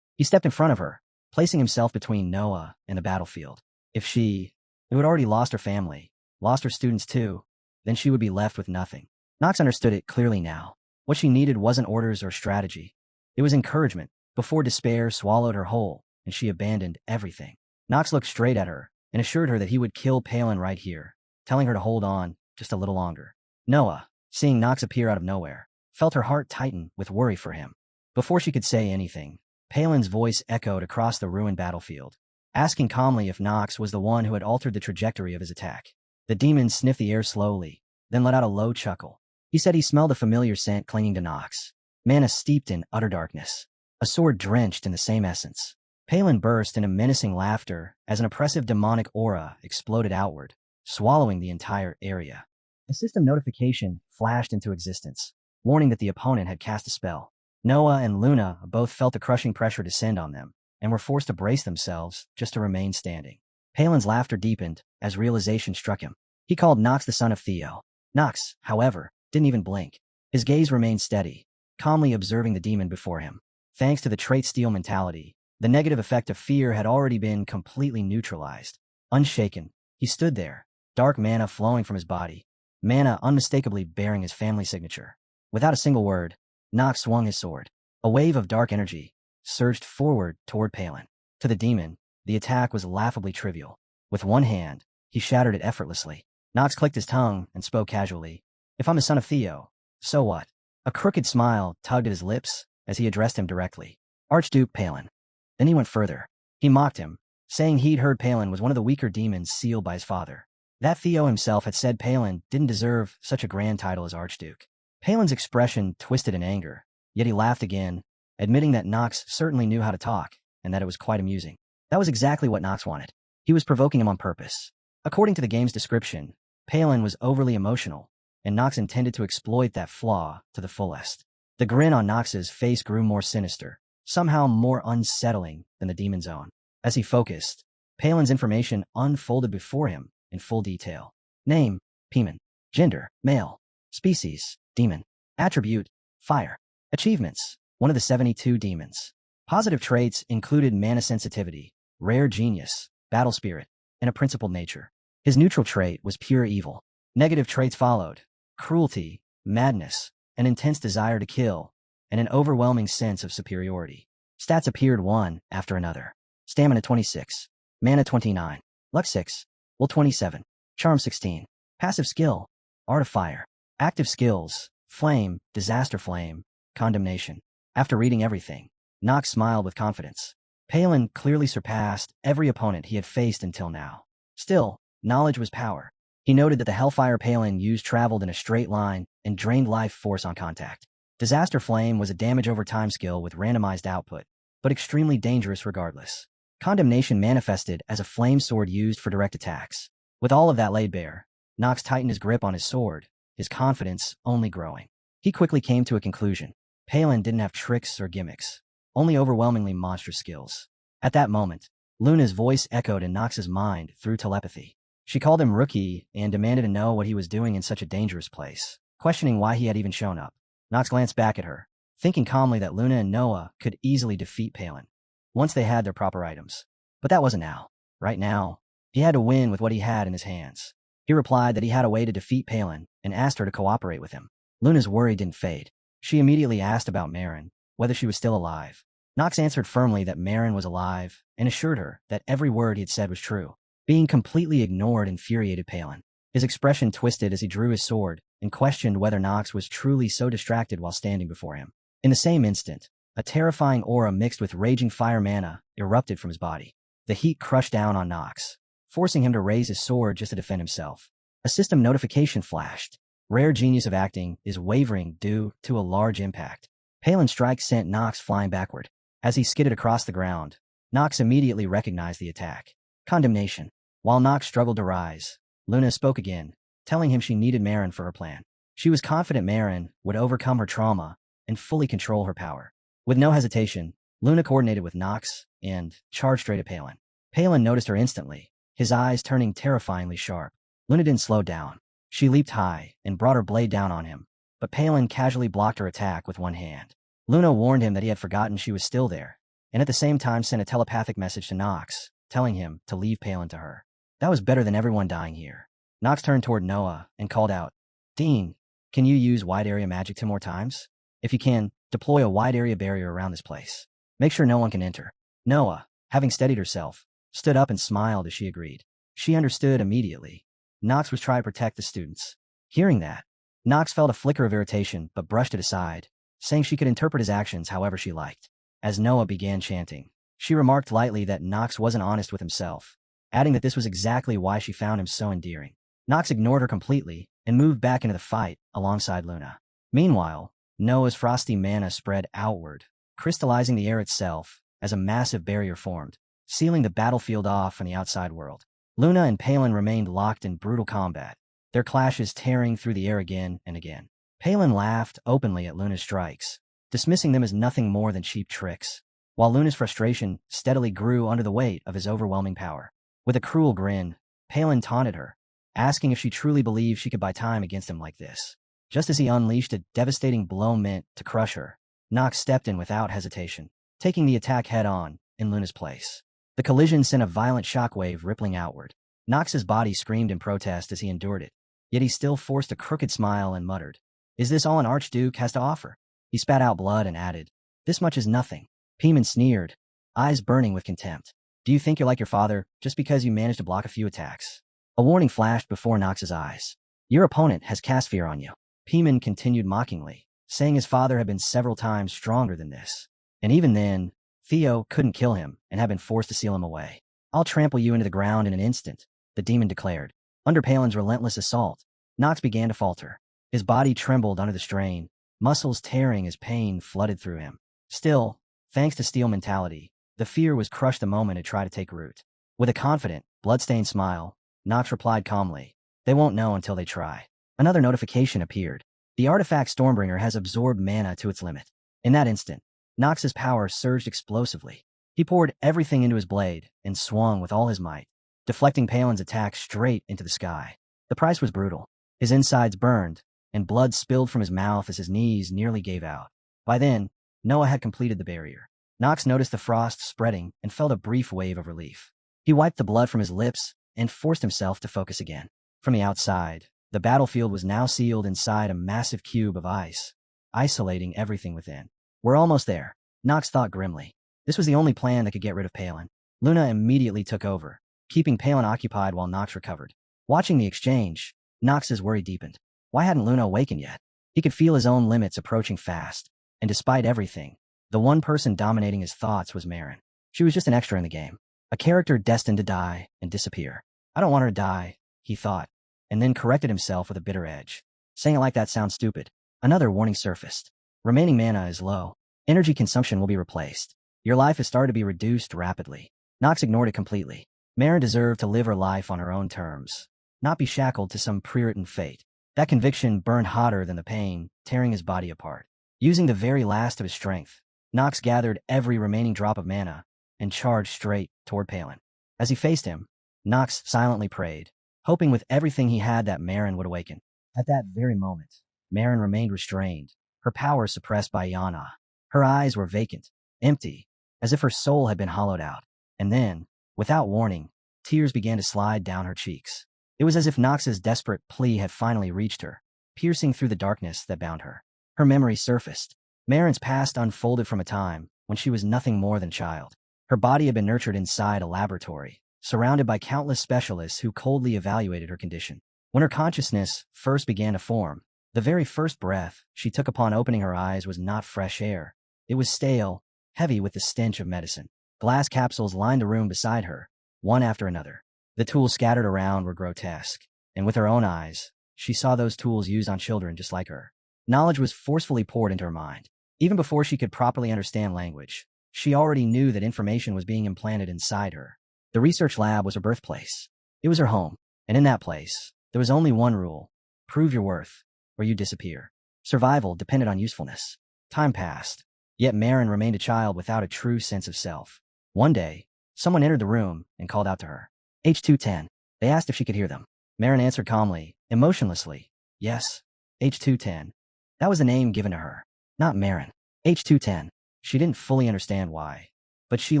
He stepped in front of her, placing himself between Noah and the battlefield. If she, who had already lost her family, lost her students too, then she would be left with nothing. Nox understood it clearly now. What she needed wasn't orders or strategy. It was encouragement, before despair swallowed her whole, and she abandoned everything. Nox looked straight at her, and assured her that he would kill Palin right here, telling her to hold on just a little longer. Noah, seeing Nox appear out of nowhere, felt her heart tighten with worry for him. Before she could say anything, Palin's voice echoed across the ruined battlefield, asking calmly if Nox was the one who had altered the trajectory of his attack. The demon sniffed the air slowly, then let out a low chuckle. He said he smelled a familiar scent clinging to Nox. Mana steeped in utter darkness. A sword drenched in the same essence. Palin burst into menacing laughter as an oppressive demonic aura exploded outward, swallowing the entire area. A system notification flashed into existence, warning that the opponent had cast a spell. Noah and Luna both felt the crushing pressure descend on them, and were forced to brace themselves just to remain standing. Palin's laughter deepened as realization struck him. He called Nox the son of Theo. Nox, however, didn't even blink. His gaze remained steady, calmly observing the demon before him. Thanks to the trait steel mentality, the negative effect of fear had already been completely neutralized. Unshaken, he stood there, dark mana flowing from his body, mana unmistakably bearing his family signature. Without a single word, Nox swung his sword. A wave of dark energy surged forward toward Palin. To the demon, the attack was laughably trivial. With one hand, he shattered it effortlessly. Nox clicked his tongue and spoke casually. If I'm the son of Theo, so what? A crooked smile tugged at his lips as he addressed him directly. Archduke Palin. Then he went further. He mocked him, saying he'd heard Palin was one of the weaker demons sealed by his father. That Theo himself had said Palin didn't deserve such a grand title as Archduke. Palin's expression twisted in anger, yet he laughed again, admitting that Nox certainly knew how to talk, and that it was quite amusing. That was exactly what Nox wanted. He was provoking him on purpose. According to the game's description, Palin was overly emotional, and Nox intended to exploit that flaw to the fullest. The grin on Nox's face grew more sinister, somehow more unsettling than the demon's own. As he focused, Palin's information unfolded before him in full detail. Name, Pimen. Gender, male. Species, demon. Attribute, fire. Achievements, one of the 72 demons. Positive traits included mana sensitivity, rare genius, battle spirit, and a principled nature. His neutral trait was pure evil. Negative traits followed: cruelty, madness, an intense desire to kill, and an overwhelming sense of superiority. Stats appeared one after another. Stamina 26, mana 29, luck 6, will 27, charm 16. Passive skill, art of fire. Active skills, flame, disaster flame, Condemnation. After reading everything, Nox smiled with confidence. Palin clearly surpassed every opponent he had faced until now. Still, knowledge was power. He noted that the Hellfire Palin used traveled in a straight line and drained life force on contact. Disaster Flame was a damage over time skill with randomized output, but extremely dangerous regardless. Condemnation manifested as a flame sword used for direct attacks. With all of that laid bare, Nox tightened his grip on his sword, his confidence only growing. He quickly came to a conclusion. Palin didn't have tricks or gimmicks, only overwhelmingly monstrous skills. At that moment, Luna's voice echoed in Nox's mind through telepathy. She called him Rookie and demanded to know what he was doing in such a dangerous place, questioning why he had even shown up. Nox glanced back at her, thinking calmly that Luna and Noah could easily defeat Palin once they had their proper items. But that wasn't now. Right now, he had to win with what he had in his hands. He replied that he had a way to defeat Palin and asked her to cooperate with him. Luna's worry didn't fade. She immediately asked about Marin, whether she was still alive. Nox answered firmly that Marin was alive and assured her that every word he had said was true. Being completely ignored infuriated Palin. His expression twisted as he drew his sword and questioned whether Nox was truly so distracted while standing before him. In the same instant, a terrifying aura mixed with raging fire mana erupted from his body. The heat crushed down on Nox, forcing him to raise his sword just to defend himself. A system notification flashed. Rare genius of acting is wavering due to a large impact. Palin's strike sent Nox flying backward. As he skidded across the ground, Nox immediately recognized the attack. Condemnation. While Nox struggled to rise, Luna spoke again, telling him she needed Marin for her plan. She was confident Marin would overcome her trauma and fully control her power. With no hesitation, Luna coordinated with Nox and charged straight at Palin. Palin noticed her instantly, his eyes turning terrifyingly sharp. Luna didn't slow down. She leaped high and brought her blade down on him, but Palin casually blocked her attack with one hand. Luna warned him that he had forgotten she was still there, and at the same time sent a telepathic message to Nox, telling him to leave Palin to her. That was better than everyone dying here. Nox turned toward Noah and called out, "Dean, can you use wide area magic 2 more times? If you can, deploy a wide area barrier around this place. Make sure no one can enter." Noah, having steadied herself, stood up and smiled as she agreed. She understood immediately. Nox was trying to protect the students. Hearing that, Nox felt a flicker of irritation but brushed it aside, saying she could interpret his actions however she liked. As Noah began chanting, she remarked lightly that Nox wasn't honest with himself, adding that this was exactly why she found him so endearing. Nox ignored her completely and moved back into the fight alongside Luna. Meanwhile, Noah's frosty mana spread outward, crystallizing the air itself as a massive barrier formed, sealing the battlefield off from the outside world. Luna and Palin remained locked in brutal combat, their clashes tearing through the air again and again. Palin laughed openly at Luna's strikes, dismissing them as nothing more than cheap tricks, while Luna's frustration steadily grew under the weight of his overwhelming power. With a cruel grin, Palin taunted her, asking if she truly believed she could buy time against him like this. Just as he unleashed a devastating blow meant to crush her, Nox stepped in without hesitation, taking the attack head-on in Luna's place. The collision sent a violent shockwave rippling outward. Nox's body screamed in protest as he endured it, yet he still forced a crooked smile and muttered, "Is this all an Archduke has to offer?" He spat out blood and added, "This much is nothing." Paimon sneered, eyes burning with contempt. "Do you think you're like your father just because you managed to block a few attacks?" A warning flashed before Nox's eyes. "Your opponent has cast fear on you." Paimon continued mockingly, saying his father had been several times stronger than this. And even then, Theo couldn't kill him and had been forced to seal him away. "I'll trample you into the ground in an instant," the demon declared. Under Palin's relentless assault, Nox began to falter. His body trembled under the strain, muscles tearing as pain flooded through him. Still, thanks to steel mentality, the fear was crushed the moment it tried to take root. With a confident, bloodstained smile, Nox replied calmly, "They won't know until they try." Another notification appeared. The artifact Stormbringer has absorbed mana to its limit. In that instant, Nox's power surged explosively. He poured everything into his blade and swung with all his might, deflecting Palin's attack straight into the sky. The price was brutal. His insides burned, and blood spilled from his mouth as his knees nearly gave out. By then, Noah had completed the barrier. Nox noticed the frost spreading and felt a brief wave of relief. He wiped the blood from his lips and forced himself to focus again. From the outside, the battlefield was now sealed inside a massive cube of ice, isolating everything within. "We're almost there," Nox thought grimly. This was the only plan that could get rid of Palin. Luna immediately took over, keeping Palin occupied while Nox recovered. Watching the exchange, Nox's worry deepened. Why hadn't Luna awakened yet? He could feel his own limits approaching fast. And despite everything, the one person dominating his thoughts was Marin. She was just an extra in the game, a character destined to die and disappear. I don't want her to die, he thought, and then corrected himself with a bitter edge. Saying it like that sounds stupid. Another warning surfaced. Remaining mana is low. Energy consumption will be replaced. Your life has started to be reduced rapidly. Nox ignored it completely. Marin deserved to live her life on her own terms, not be shackled to some pre-written fate. That conviction burned hotter than the pain, tearing his body apart. Using the very last of his strength, Nox gathered every remaining drop of mana and charged straight toward Palin. As he faced him, Nox silently prayed, hoping with everything he had that Marin would awaken. At that very moment, Marin remained restrained, her power suppressed by Yana. Her eyes were vacant, empty, as if her soul had been hollowed out. And then, without warning, tears began to slide down her cheeks. It was as if Nox's desperate plea had finally reached her, piercing through the darkness that bound her. Her memory surfaced. Marin's past unfolded from a time when she was nothing more than a child. Her body had been nurtured inside a laboratory, surrounded by countless specialists who coldly evaluated her condition. When her consciousness first began to form, the very first breath she took upon opening her eyes was not fresh air. It was stale, heavy with the stench of medicine. Glass capsules lined the room beside her, one after another. The tools scattered around were grotesque, and with her own eyes, she saw those tools used on children just like her. Knowledge was forcefully poured into her mind. Even before she could properly understand language, she already knew that information was being implanted inside her. The research lab was her birthplace. It was her home, and in that place, there was only one rule: prove your worth, or you disappear. Survival depended on usefulness. Time passed, yet Marin remained a child without a true sense of self. One day, someone entered the room and called out to her. H210. They asked if she could hear them. Marin answered calmly, emotionlessly, yes, H210. That was the name given to her, not Marin. H210. She didn't fully understand why, but she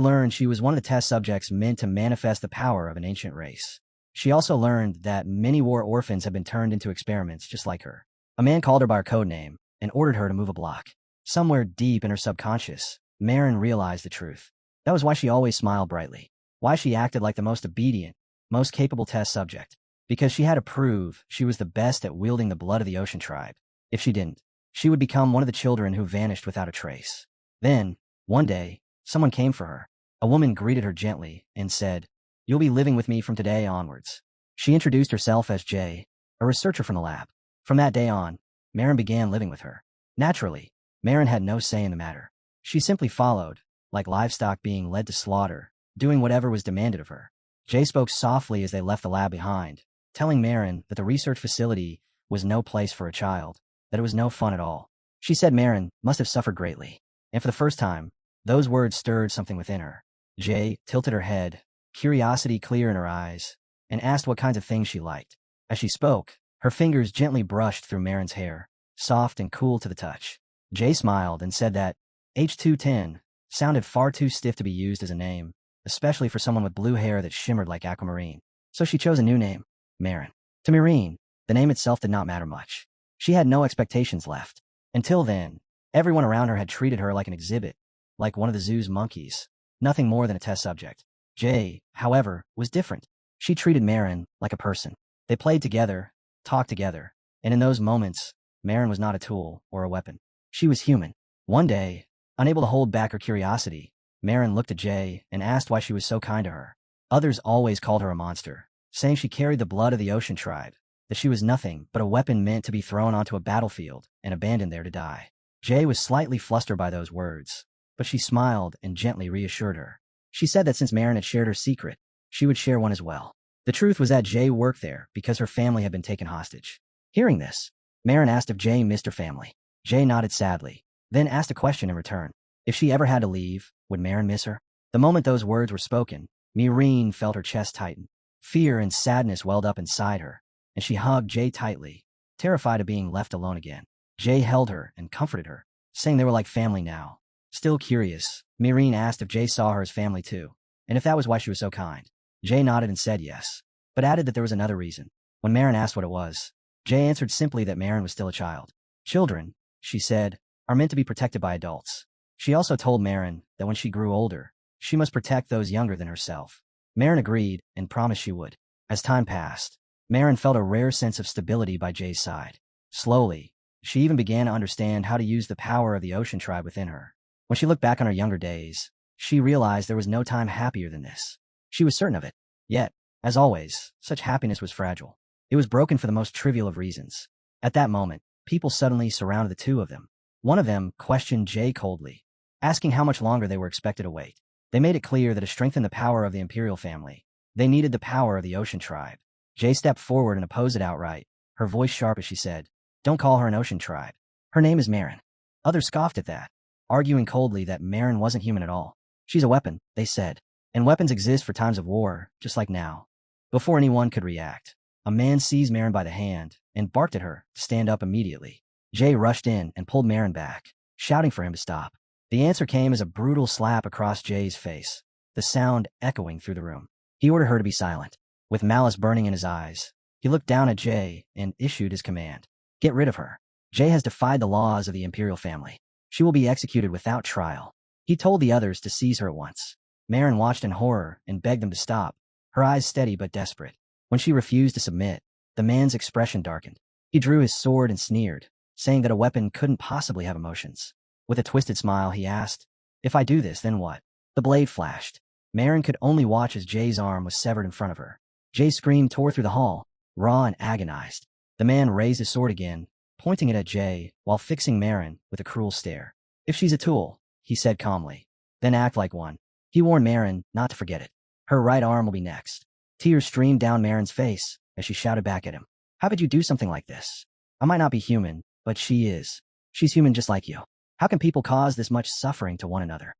learned she was one of the test subjects meant to manifest the power of an ancient race. She also learned that many war orphans had been turned into experiments just like her. A man called her by her code name and ordered her to move a block. Somewhere deep in her subconscious, Marin realized the truth. That was why she always smiled brightly, why she acted like the most obedient, most capable test subject, because she had to prove she was the best at wielding the blood of the Ocean Tribe. If she didn't, she would become one of the children who vanished without a trace. Then, one day, someone came for her. A woman greeted her gently and said, "You'll be living with me from today onwards." She introduced herself as Jay, a researcher from the lab. From that day on, Marin began living with her. Naturally, Marin had no say in the matter. She simply followed, like livestock being led to slaughter, doing whatever was demanded of her. Jay spoke softly as they left the lab behind, telling Marin that the research facility was no place for a child, that it was no fun at all. She said Marin must have suffered greatly, and for the first time, those words stirred something within her. Jay tilted her head, curiosity clear in her eyes, and asked what kinds of things she liked. As she spoke, her fingers gently brushed through Marin's hair, soft and cool to the touch. Jay smiled and said that H210 sounded far too stiff to be used as a name, especially for someone with blue hair that shimmered like aquamarine. So she chose a new name, Marin. To Marin, the name itself did not matter much. She had no expectations left. Until then, everyone around her had treated her like an exhibit, like one of the zoo's monkeys, nothing more than a test subject. Jay, however, was different. She treated Marin like a person. They played together, talked together, and in those moments, Marin was not a tool or a weapon. She was human. One day, unable to hold back her curiosity, Marin looked at Jay and asked why she was so kind to her. Others always called her a monster, saying she carried the blood of the Ocean Tribe, that she was nothing but a weapon meant to be thrown onto a battlefield and abandoned there to die. Jay was slightly flustered by those words, but she smiled and gently reassured her. She said that since Marin had shared her secret, she would share one as well. The truth was that Jay worked there because her family had been taken hostage. Hearing this, Marin asked if Jay missed her family. Jay nodded sadly, then asked a question in return. If she ever had to leave, would Marin miss her? The moment those words were spoken, Marin felt her chest tighten. Fear and sadness welled up inside her, and she hugged Jay tightly, terrified of being left alone again. Jay held her and comforted her, saying they were like family now. Still curious, Marin asked if Jay saw her as family too, and if that was why she was so kind. Jay nodded and said yes, but added that there was another reason. When Marin asked what it was, Jay answered simply that Marin was still a child. Children, she said, are meant to be protected by adults. She also told Marin that when she grew older, she must protect those younger than herself. Marin agreed and promised she would. As time passed, Marin felt a rare sense of stability by Jay's side. Slowly, She even began to understand how to use the power of the ocean tribe within her. When she looked back on her younger days, she realized there was no time happier than this. She was certain of it. Yet, as always, such happiness was fragile. It was broken for the most trivial of reasons. At that moment, people suddenly surrounded the two of them. One of them questioned Jay coldly, asking how much longer they were expected to wait. They made it clear that to strengthen the power of the imperial family, they needed the power of the ocean tribe. Jay stepped forward and opposed it outright, her voice sharp as she said, "Don't call her an ocean tribe. Her name is Marin." Others scoffed at that, arguing coldly that Marin wasn't human at all. "She's a weapon," they said, "and weapons exist for times of war, just like now." Before anyone could react, a man seized Marin by the hand and barked at her to stand up immediately. Jay rushed in and pulled Marin back, shouting for him to stop. The answer came as a brutal slap across Jay's face, the sound echoing through the room. He ordered her to be silent. With malice burning in his eyes, he looked down at Jay and issued his command. "Get rid of her. Jay has defied the laws of the imperial family. She will be executed without trial." He told the others to seize her at once. Marin watched in horror and begged them to stop, her eyes steady but desperate. When she refused to submit, the man's expression darkened. He drew his sword and sneered, saying that a weapon couldn't possibly have emotions. With a twisted smile, he asked, "If I do this, then what?" The blade flashed. Marin could only watch as Jay's arm was severed in front of her. Jay's scream tore through the hall, raw and agonized. The man raised his sword again, pointing it at Jay while fixing Marin with a cruel stare. "If she's a tool," he said calmly, "then act like one." He warned Marin not to forget it. Her right arm will be next. Tears streamed down Marin's face as she shouted back at him, "How could you do something like this? I might not be human, but she is. She's human just like you. How can people cause this much suffering to one another?"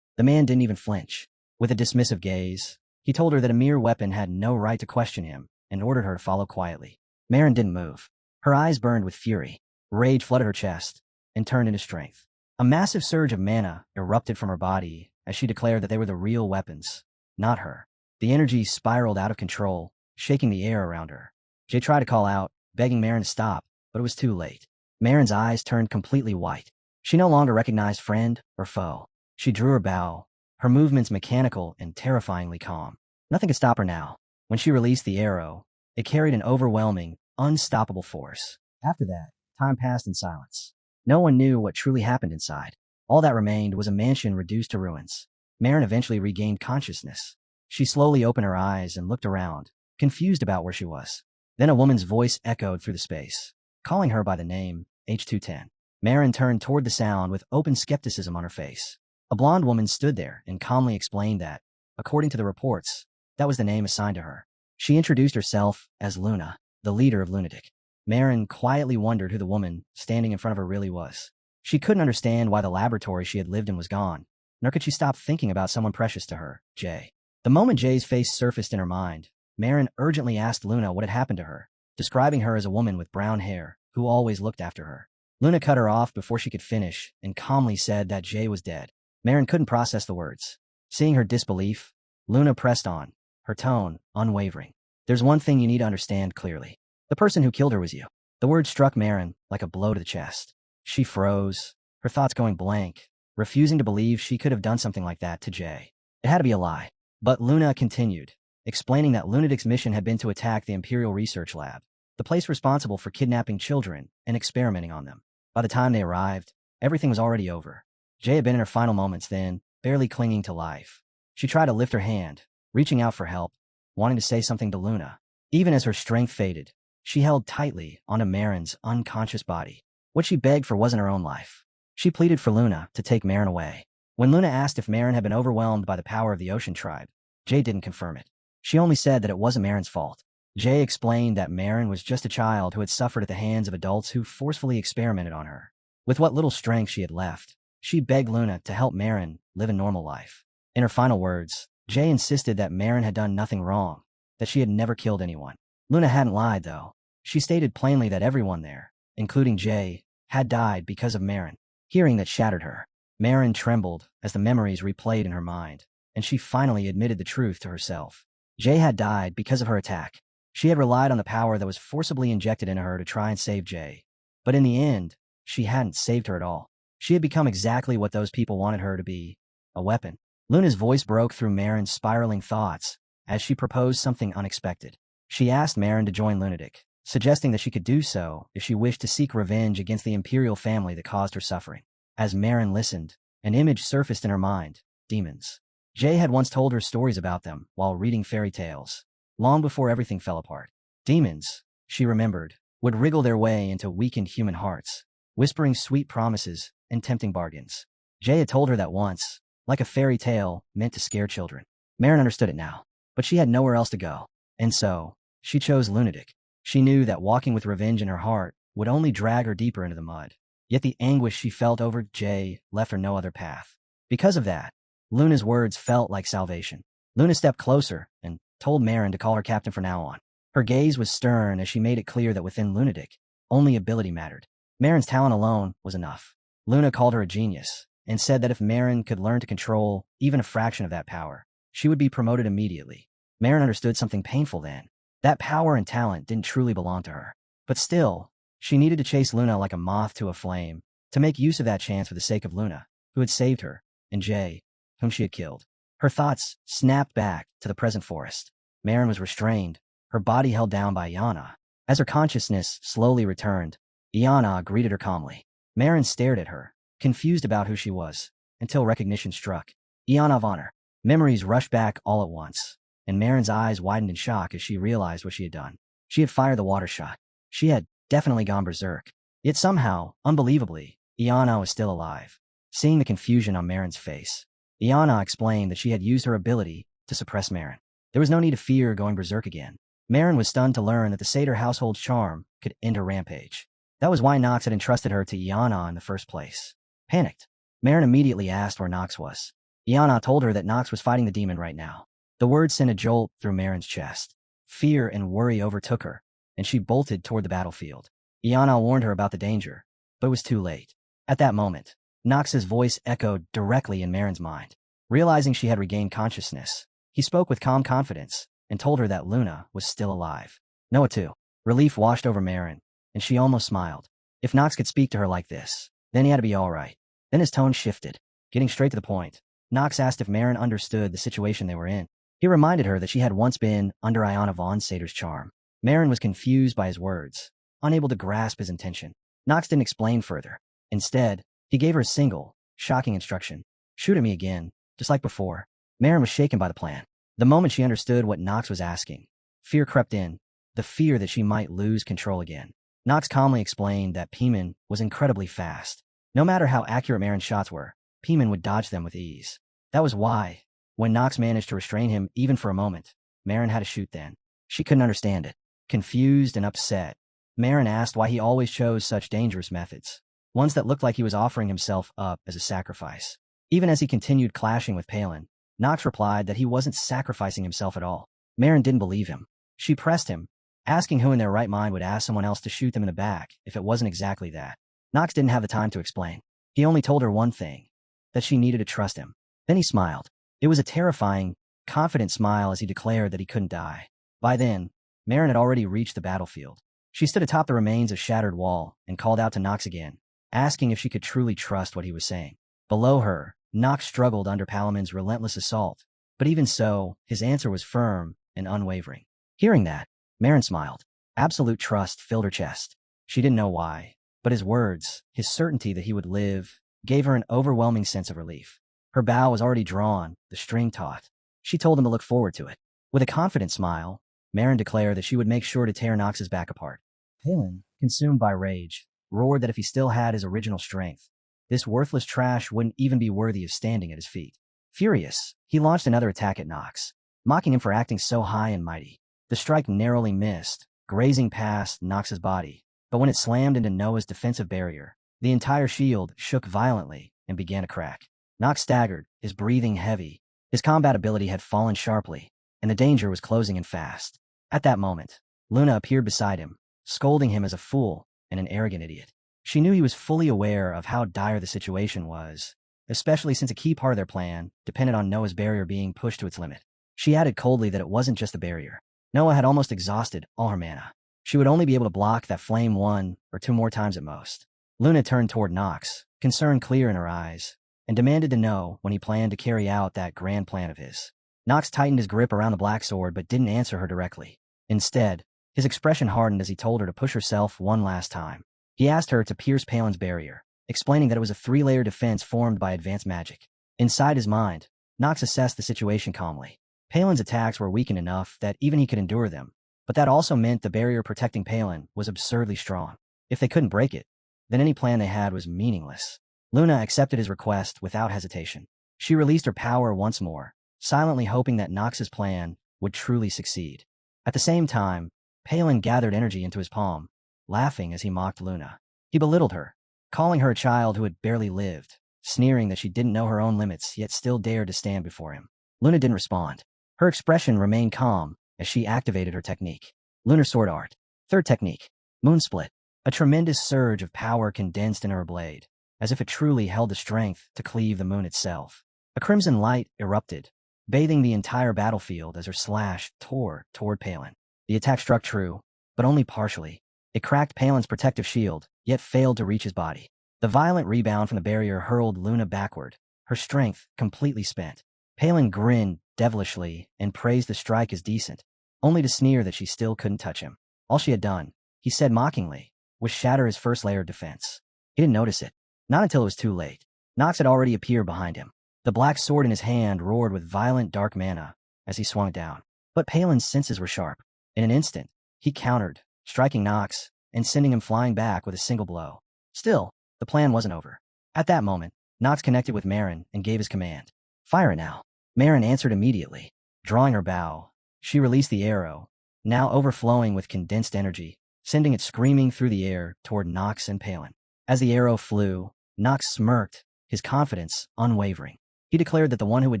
The man didn't even flinch. With a dismissive gaze, he told her that a mere weapon had no right to question him and ordered her to follow quietly. Marin didn't move. Her eyes burned with fury. Rage flooded her chest and turned into strength. A massive surge of mana erupted from her body as she declared that they were the real weapons, not her. The energy spiraled out of control, shaking the air around her. Jay tried to call out, begging Marin to stop, but it was too late. Marin's eyes turned completely white. She no longer recognized friend or foe. She drew her bow, her movements mechanical and terrifyingly calm. Nothing could stop her now. When she released the arrow, it carried an overwhelming, unstoppable force. After that, time passed in silence. No one knew what truly happened inside. All that remained was a mansion reduced to ruins. Marin eventually regained consciousness. She slowly opened her eyes and looked around, confused about where she was. Then a woman's voice echoed through the space, calling her by the name H210. Marin turned toward the sound with open skepticism on her face. A blonde woman stood there and calmly explained that, according to the reports, that was the name assigned to her. She introduced herself as Luna, the leader of Lunatic. Marin quietly wondered who the woman standing in front of her really was. She couldn't understand why the laboratory she had lived in was gone, nor could she stop thinking about someone precious to her, Jay. The moment Jay's face surfaced in her mind, Marin urgently asked Luna what had happened to her, describing her as a woman with brown hair who always looked after her. Luna cut her off before she could finish and calmly said that Jay was dead. Marin couldn't process the words. Seeing her disbelief, Luna pressed on, her tone unwavering. "There's one thing you need to understand clearly. The person who killed her was you." The word struck Marin like a blow to the chest. She froze, her thoughts going blank, refusing to believe she could have done something like that to Jay. It had to be a lie. But Luna continued, explaining that Lunatic's mission had been to attack the Imperial Research Lab, the place responsible for kidnapping children and experimenting on them. By the time they arrived, everything was already over. Jay had been in her final moments then, barely clinging to life. She tried to lift her hand, reaching out for help, wanting to say something to Luna. Even as her strength faded, she held tightly onto Marin's unconscious body. What she begged for wasn't her own life. She pleaded for Luna to take Marin away. When Luna asked if Marin had been overwhelmed by the power of the ocean tribe, Jay didn't confirm it. She only said that it wasn't Marin's fault. Jay explained that Marin was just a child who had suffered at the hands of adults who forcefully experimented on her. With what little strength she had left, she begged Luna to help Marin live a normal life. In her final words, Jay insisted that Marin had done nothing wrong, that she had never killed anyone. Luna hadn't lied, though. She stated plainly that everyone there, including Jay, had died because of Marin. Hearing that shattered her. Marin trembled as the memories replayed in her mind, and she finally admitted the truth to herself. Jay had died because of her attack. She had relied on the power that was forcibly injected into her to try and save Jay. But in the end, she hadn't saved her at all. She had become exactly what those people wanted her to be, a weapon. Luna's voice broke through Marin's spiraling thoughts as she proposed something unexpected. She asked Marin to join Lunatic, suggesting that she could do so if she wished to seek revenge against the imperial family that caused her suffering. As Marin listened, an image surfaced in her mind: demons. Jay had once told her stories about them while reading fairy tales, long before everything fell apart. Demons, she remembered, would wriggle their way into weakened human hearts, whispering sweet promises and tempting bargains. Jay had told her that once, like a fairy tale meant to scare children. Marin understood it now, but she had nowhere else to go, and so, she chose lunatic. She knew that walking with revenge in her heart would only drag her deeper into the mud. Yet the anguish she felt over Jay left her no other path. Because of that, Luna's words felt like salvation. Luna stepped closer and told Marin to call her captain from now on. Her gaze was stern as she made it clear that within lunatic, only ability mattered. Marin's talent alone was enough. Luna called her a genius and said that if Marin could learn to control even a fraction of that power, she would be promoted immediately. Marin understood something painful then. That power and talent didn't truly belong to her. But still, she needed to chase Luna like a moth to a flame, to make use of that chance for the sake of Luna, who had saved her, and Jay, whom she had killed. Her thoughts snapped back to the present forest. Marin was restrained, her body held down by Iana. As her consciousness slowly returned, Iana greeted her calmly. Marin stared at her, confused about who she was, until recognition struck. Iana of honor. Memories rushed back all at once, and Marin's eyes widened in shock as she realized what she had done. She had fired the water shot. She had definitely gone berserk. Yet somehow, unbelievably, Iana was still alive. Seeing the confusion on Marin's face, Iana explained that she had used her ability to suppress Marin. There was no need to fear going berserk again. Marin was stunned to learn that the Satyr household's charm could end her rampage. That was why Nox had entrusted her to Iana in the first place. Panicked, Marin immediately asked where Nox was. Iana told her that Nox was fighting the demon right now. The words sent a jolt through Marin's chest. Fear and worry overtook her, and she bolted toward the battlefield. Iana warned her about the danger, but it was too late. At that moment, Nox's voice echoed directly in Marin's mind. Realizing she had regained consciousness, he spoke with calm confidence and told her that Luna was still alive. Noah too. Relief washed over Marin, and she almost smiled. If Nox could speak to her like this, then he had to be all right. Then his tone shifted. Getting straight to the point, Nox asked if Marin understood the situation they were in. He reminded her that she had once been under Iana von Satyr's charm. Marin was confused by his words, unable to grasp his intention. Nox didn't explain further. Instead, he gave her a single, shocking instruction. Shoot at me again, just like before. Marin was shaken by the plan. The moment she understood what Nox was asking, fear crept in, the fear that she might lose control again. Nox calmly explained that Piman was incredibly fast. No matter how accurate Marin's shots were, Piman would dodge them with ease. That was why, when Nox managed to restrain him even for a moment, Marin had to shoot then. She couldn't understand it. Confused and upset, Marin asked why he always chose such dangerous methods, ones that looked like he was offering himself up as a sacrifice. Even as he continued clashing with Palin, Nox replied that he wasn't sacrificing himself at all. Marin didn't believe him. She pressed him, asking who in their right mind would ask someone else to shoot them in the back if it wasn't exactly that. Nox didn't have the time to explain. He only told her one thing, that she needed to trust him. Then he smiled. It was a terrifying, confident smile as he declared that he couldn't die. By then, Marin had already reached the battlefield. She stood atop the remains of shattered wall and called out to Nox again, asking if she could truly trust what he was saying. Below her, Nox struggled under Palamon's relentless assault, but even so, his answer was firm and unwavering. Hearing that, Marin smiled. Absolute trust filled her chest. She didn't know why, but his words, his certainty that he would live, gave her an overwhelming sense of relief. Her bow was already drawn, the string taut. She told him to look forward to it. With a confident smile, Marin declared that she would make sure to tear Nox's back apart. Palin, consumed by rage, roared that if he still had his original strength, this worthless trash wouldn't even be worthy of standing at his feet. Furious, he launched another attack at Nox, mocking him for acting so high and mighty. The strike narrowly missed, grazing past Nox's body, but when it slammed into Noah's defensive barrier, the entire shield shook violently and began to crack. Nox staggered, his breathing heavy. His combat ability had fallen sharply, and the danger was closing in fast. At that moment, Luna appeared beside him, scolding him as a fool and an arrogant idiot. She knew he was fully aware of how dire the situation was, especially since a key part of their plan depended on Noah's barrier being pushed to its limit. She added coldly that it wasn't just the barrier. Noah had almost exhausted all her mana. She would only be able to block that flame 1 or 2 more times at most. Luna turned toward Nox, concern clear in her eyes, and demanded to know when he planned to carry out that grand plan of his. Nox tightened his grip around the black sword but didn't answer her directly. Instead, His expression hardened as he told her to push herself one last time. He asked her to pierce Palin's barrier, explaining that it was a 3-layer defense formed by advanced magic. Inside his mind, Nox assessed the situation calmly. Palin's attacks were weakened enough that even he could endure them, but that also meant the barrier protecting Palin was absurdly strong. If they couldn't break it, then any plan they had was meaningless. Luna accepted his request without hesitation. She released her power once more, silently hoping that Nox's plan would truly succeed. At the same time, Palin gathered energy into his palm, laughing as he mocked Luna. He belittled her, calling her a child who had barely lived, sneering that she didn't know her own limits yet still dared to stand before him. Luna didn't respond. Her expression remained calm as she activated her technique. Lunar Sword Art. Third technique. Moon Split. A tremendous surge of power condensed in her blade, as if it truly held the strength to cleave the moon itself. A crimson light erupted, bathing the entire battlefield as her slash tore toward Palin. The attack struck true, but only partially. It cracked Palin's protective shield, yet failed to reach his body. The violent rebound from the barrier hurled Luna backward, her strength completely spent. Palin grinned devilishly and praised the strike as decent, only to sneer that she still couldn't touch him. All she had done, he said mockingly, was shatter his first layer of defense. He didn't notice it. Not until it was too late. Nox had already appeared behind him. The black sword in his hand roared with violent dark mana as he swung it down. But Palin's senses were sharp. In an instant, he countered, striking Nox and sending him flying back with a single blow. Still, the plan wasn't over. At that moment, Nox connected with Marin and gave his command. Fire it now. Marin answered immediately. Drawing her bow, she released the arrow, now overflowing with condensed energy, sending it screaming through the air toward Nox and Palin. As the arrow flew, Nox smirked, his confidence unwavering. He declared that the one who would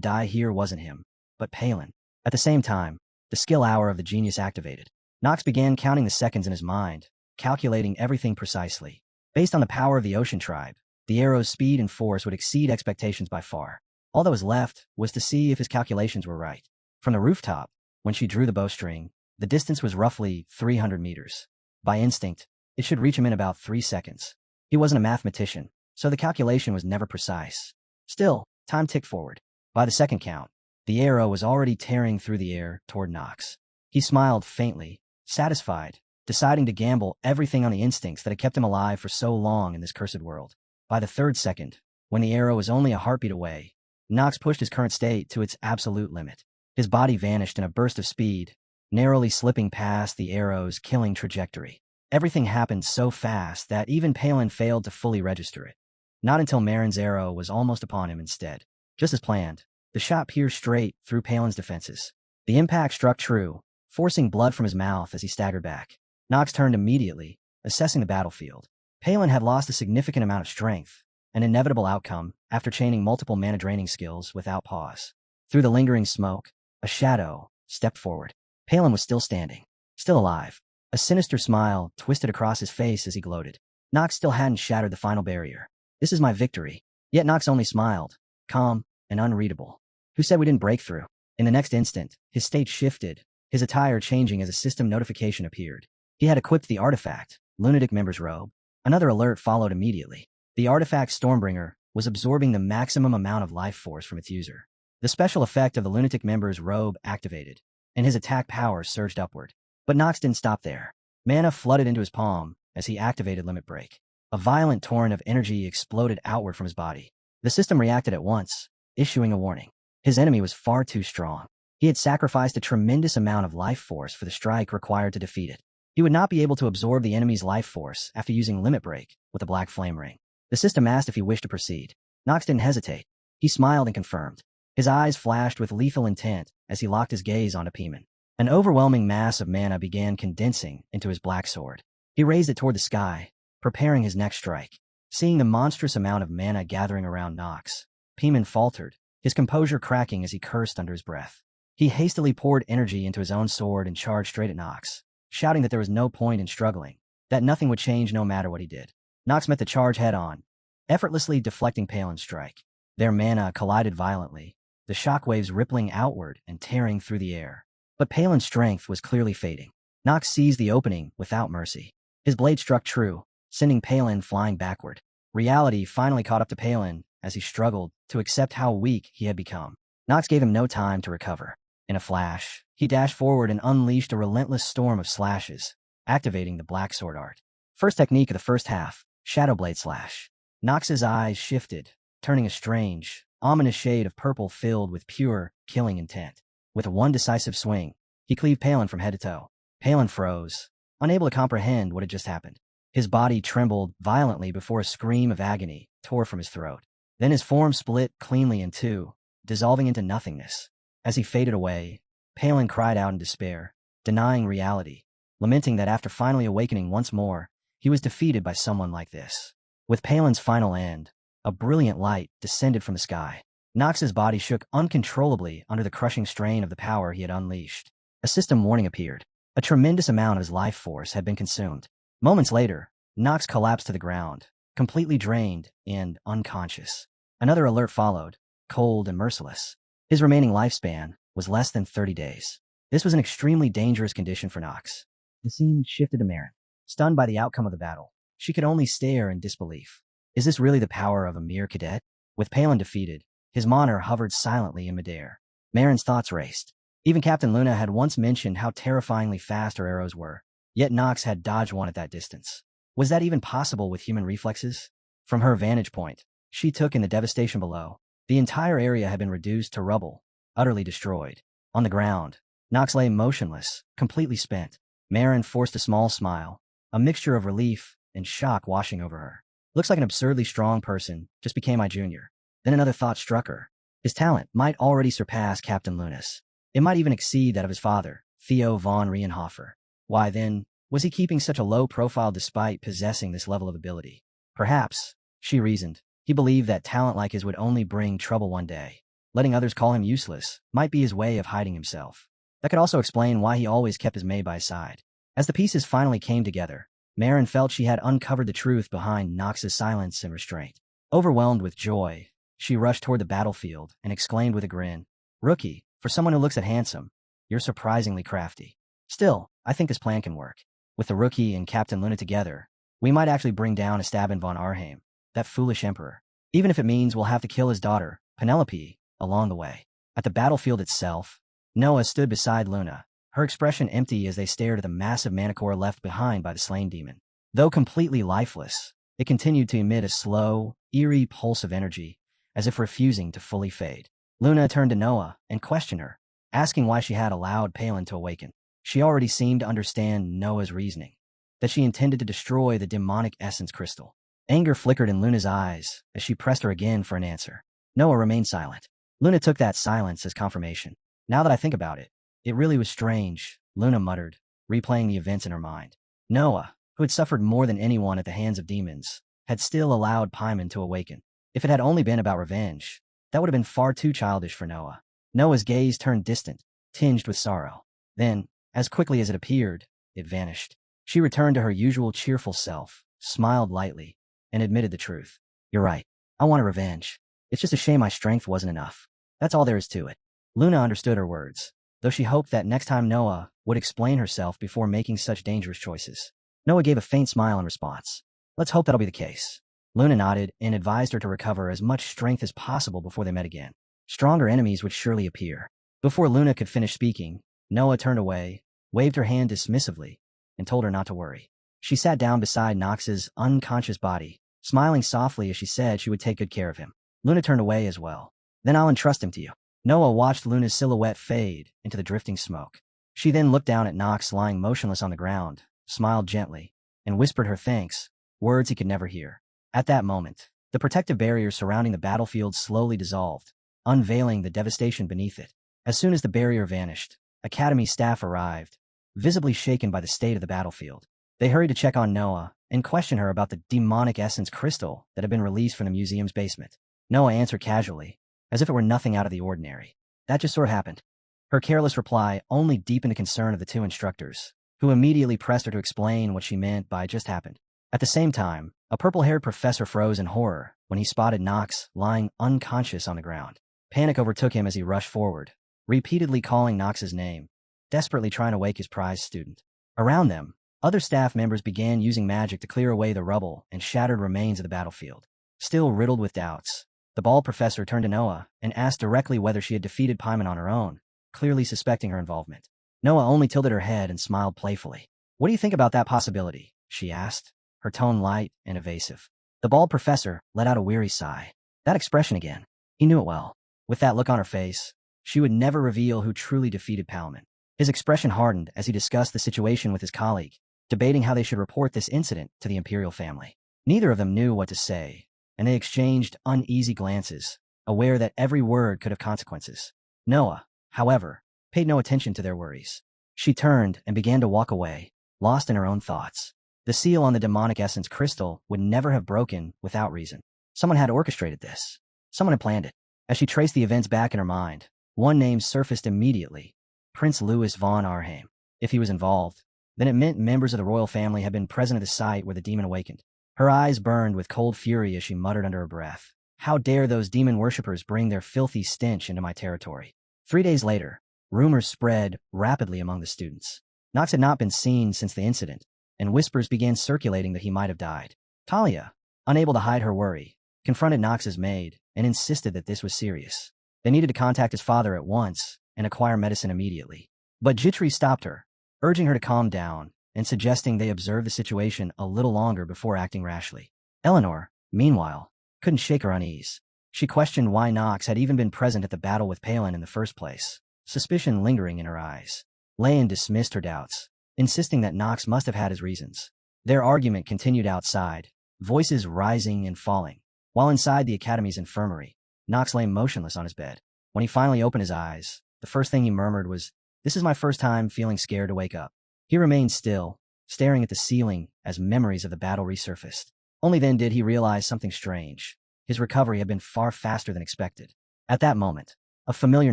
die here wasn't him, but Palin. At the same time, the skill hour of the genius activated. Nox began counting the seconds in his mind, calculating everything precisely. Based on the power of the Ocean Tribe, the arrow's speed and force would exceed expectations by far. All that was left was to see if his calculations were right. From the rooftop, when she drew the bowstring, the distance was roughly 300 meters. By instinct, it should reach him in about 3 seconds. He wasn't a mathematician, so the calculation was never precise. Still, time ticked forward. By the second count, the arrow was already tearing through the air toward Nox. He smiled faintly, satisfied, deciding to gamble everything on the instincts that had kept him alive for so long in this cursed world. By the third second, when the arrow was only a heartbeat away, Nox pushed his current state to its absolute limit. His body vanished in a burst of speed, narrowly slipping past the arrow's killing trajectory. Everything happened so fast that even Palin failed to fully register it. Not until Marin's arrow was almost upon him instead. Just as planned, the shot pierced straight through Palin's defenses. The impact struck true, forcing blood from his mouth as he staggered back. Nox turned immediately, assessing the battlefield. Palin had lost a significant amount of strength, an inevitable outcome after chaining multiple mana-draining skills without pause. Through the lingering smoke, a shadow stepped forward. Palin was still standing, still alive. A sinister smile twisted across his face as he gloated. Nox still hadn't shattered the final barrier. This is my victory. Yet Nox only smiled, calm and unreadable. Who said we didn't break through? In the next instant, his state shifted, his attire changing as a system notification appeared. He had equipped the artifact, Lunatic Member's Robe. Another alert followed immediately. The artifact Stormbringer was absorbing the maximum amount of life force from its user. The special effect of the Lunatic Member's Robe activated, and his attack power surged upward. But Nox didn't stop there. Mana flooded into his palm as he activated Limit Break. A violent torrent of energy exploded outward from his body. The system reacted at once, issuing a warning. His enemy was far too strong. He had sacrificed a tremendous amount of life force for the strike required to defeat it. He would not be able to absorb the enemy's life force after using Limit Break with the Black Flame Ring. The system asked if he wished to proceed. Nox didn't hesitate. He smiled and confirmed. His eyes flashed with lethal intent as he locked his gaze onto Piman. An overwhelming mass of mana began condensing into his black sword. He raised it toward the sky, preparing his next strike. Seeing the monstrous amount of mana gathering around Nox, Piman faltered, his composure cracking as he cursed under his breath. He hastily poured energy into his own sword and charged straight at Nox, shouting that there was no point in struggling, that nothing would change no matter what he did. Nox met the charge head-on, effortlessly deflecting Palin's strike. Their mana collided violently, the shockwaves rippling outward and tearing through the air. But Palin's strength was clearly fading. Nox seized the opening without mercy. His blade struck true, sending Palin flying backward. Reality finally caught up to Palin as he struggled to accept how weak he had become. Nox gave him no time to recover. In a flash, he dashed forward and unleashed a relentless storm of slashes, activating the black sword art. First technique of the first half, Shadow Blade Slash. Nox's eyes shifted, turning a strange, ominous shade of purple filled with pure, killing intent. With one decisive swing, he cleaved Palin from head to toe. Palin froze, unable to comprehend what had just happened. His body trembled violently before a scream of agony tore from his throat. Then his form split cleanly in two, dissolving into nothingness. As he faded away, Palin cried out in despair, denying reality, lamenting that after finally awakening once more, he was defeated by someone like this. With Palin's final end, a brilliant light descended from the sky. Nox's body shook uncontrollably under the crushing strain of the power he had unleashed. A system warning appeared. A tremendous amount of his life force had been consumed. Moments later, Nox collapsed to the ground, completely drained and unconscious. Another alert followed, cold and merciless. His remaining lifespan was less than 30 days. This was an extremely dangerous condition for Nox. The scene shifted to Marin. Stunned by the outcome of the battle, she could only stare in disbelief. Is this really the power of a mere cadet? With Palin defeated, his monitor hovered silently in midair. Marin's thoughts raced. Even Captain Luna had once mentioned how terrifyingly fast her arrows were, yet Nox had dodged one at that distance. Was that even possible with human reflexes? From her vantage point, she took in the devastation below. The entire area had been reduced to rubble, utterly destroyed. On the ground, Nox lay motionless, completely spent. Marin forced a small smile, a mixture of relief and shock washing over her. Looks like an absurdly strong person just became my junior. Then another thought struck her. His talent might already surpass Captain Luna's. It might even exceed that of his father, Theo von Rienhofer. Why then, was he keeping such a low profile despite possessing this level of ability? Perhaps, she reasoned, he believed that talent like his would only bring trouble one day. Letting others call him useless might be his way of hiding himself. That could also explain why he always kept his maid by his side. As the pieces finally came together, Marin felt she had uncovered the truth behind Nox's silence and restraint. Overwhelmed with joy, she rushed toward the battlefield and exclaimed with a grin, "Rookie, for someone who looks at handsome, you're surprisingly crafty. Still, I think this plan can work. With the Rookie and Captain Luna together, we might actually bring down Esteban von Arheim, that foolish emperor. Even if it means we'll have to kill his daughter, Penelope, along the way." At the battlefield itself, Noah stood beside Luna, her expression empty as they stared at the massive manicore left behind by the slain demon. Though completely lifeless, it continued to emit a slow, eerie pulse of energy, as if refusing to fully fade. Luna turned to Noah and questioned her, asking why she had allowed Palin to awaken. She already seemed to understand Noah's reasoning, that she intended to destroy the demonic essence crystal. Anger flickered in Luna's eyes as she pressed her again for an answer. Noah remained silent. Luna took that silence as confirmation. Now that I think about it, it really was strange, Luna muttered, replaying the events in her mind. Noah, who had suffered more than anyone at the hands of demons, had still allowed Paimon to awaken. If it had only been about revenge, that would have been far too childish for Noah. Noah's gaze turned distant, tinged with sorrow. Then, as quickly as it appeared, it vanished. She returned to her usual cheerful self, smiled lightly, and admitted the truth. "You're right. I wanted revenge. It's just a shame my strength wasn't enough. That's all there is to it." Luna understood her words, though she hoped that next time Noah would explain herself before making such dangerous choices. Noah gave a faint smile in response. "Let's hope that'll be the case." Luna nodded and advised her to recover as much strength as possible before they met again. Stronger enemies would surely appear. Before Luna could finish speaking, Noah turned away, waved her hand dismissively, and told her not to worry. She sat down beside Nox's unconscious body, smiling softly as she said she would take good care of him. Luna turned away as well. "Then I'll entrust him to you." Noah watched Luna's silhouette fade into the drifting smoke. She then looked down at Nox lying motionless on the ground, smiled gently, and whispered her thanks, words he could never hear. At that moment, the protective barrier surrounding the battlefield slowly dissolved, unveiling the devastation beneath it. As soon as the barrier vanished, Academy staff arrived, visibly shaken by the state of the battlefield. They hurried to check on Noah and question her about the demonic essence crystal that had been released from the museum's basement. Noah answered casually, as if it were nothing out of the ordinary. "That just sort of happened." Her careless reply only deepened the concern of the two instructors, who immediately pressed her to explain what she meant by "just happened." At the same time, a purple-haired professor froze in horror when he spotted Nox lying unconscious on the ground. Panic overtook him as he rushed forward, repeatedly calling Nox's name, desperately trying to wake his prized student. Around them, other staff members began using magic to clear away the rubble and shattered remains of the battlefield. Still riddled with doubts, the bald professor turned to Noah and asked directly whether she had defeated Paimon on her own. clearly suspecting her involvement. Noah only tilted her head and smiled playfully. What do you think about that possibility? She asked, her tone light and evasive. The bald professor let out a weary sigh. That expression again. He knew it well. With that look on her face, she would never reveal who truly defeated Palman. His expression hardened as he discussed the situation with his colleague, debating how they should report this incident to the imperial family. Neither of them knew what to say, and they exchanged uneasy glances, aware that every word could have consequences. Noah, however, paid no attention to their worries. She turned and began to walk away, lost in her own thoughts. The seal on the demonic essence crystal would never have broken without reason. Someone had orchestrated this. Someone had planned it. As she traced the events back in her mind, one name surfaced immediately: Prince Louis von Arnhem. If he was involved, then it meant members of the royal family had been present at the site where the demon awakened. Her eyes burned with cold fury as she muttered under her breath, "How dare those demon worshippers bring their filthy stench into my territory?" 3 days later, rumors spread rapidly among the students. Knox had not been seen since the incident, and whispers began circulating that he might have died. Talia, unable to hide her worry, confronted Knox's maid and insisted that this was serious. They needed to contact his father at once and acquire medicine immediately. But Jitri stopped her, urging her to calm down and suggesting they observe the situation a little longer before acting rashly. Eleanor, meanwhile, couldn't shake her unease. She questioned why Knox had even been present at the battle with Palin in the first place, suspicion lingering in her eyes. Leon dismissed her doubts, insisting that Knox must have had his reasons. Their argument continued outside, voices rising and falling. While inside the academy's infirmary, Knox lay motionless on his bed. When he finally opened his eyes, the first thing he murmured was, "This is my first time feeling scared to wake up." He remained still, staring at the ceiling as memories of the battle resurfaced. Only then did he realize something strange. His recovery had been far faster than expected. At that moment, a familiar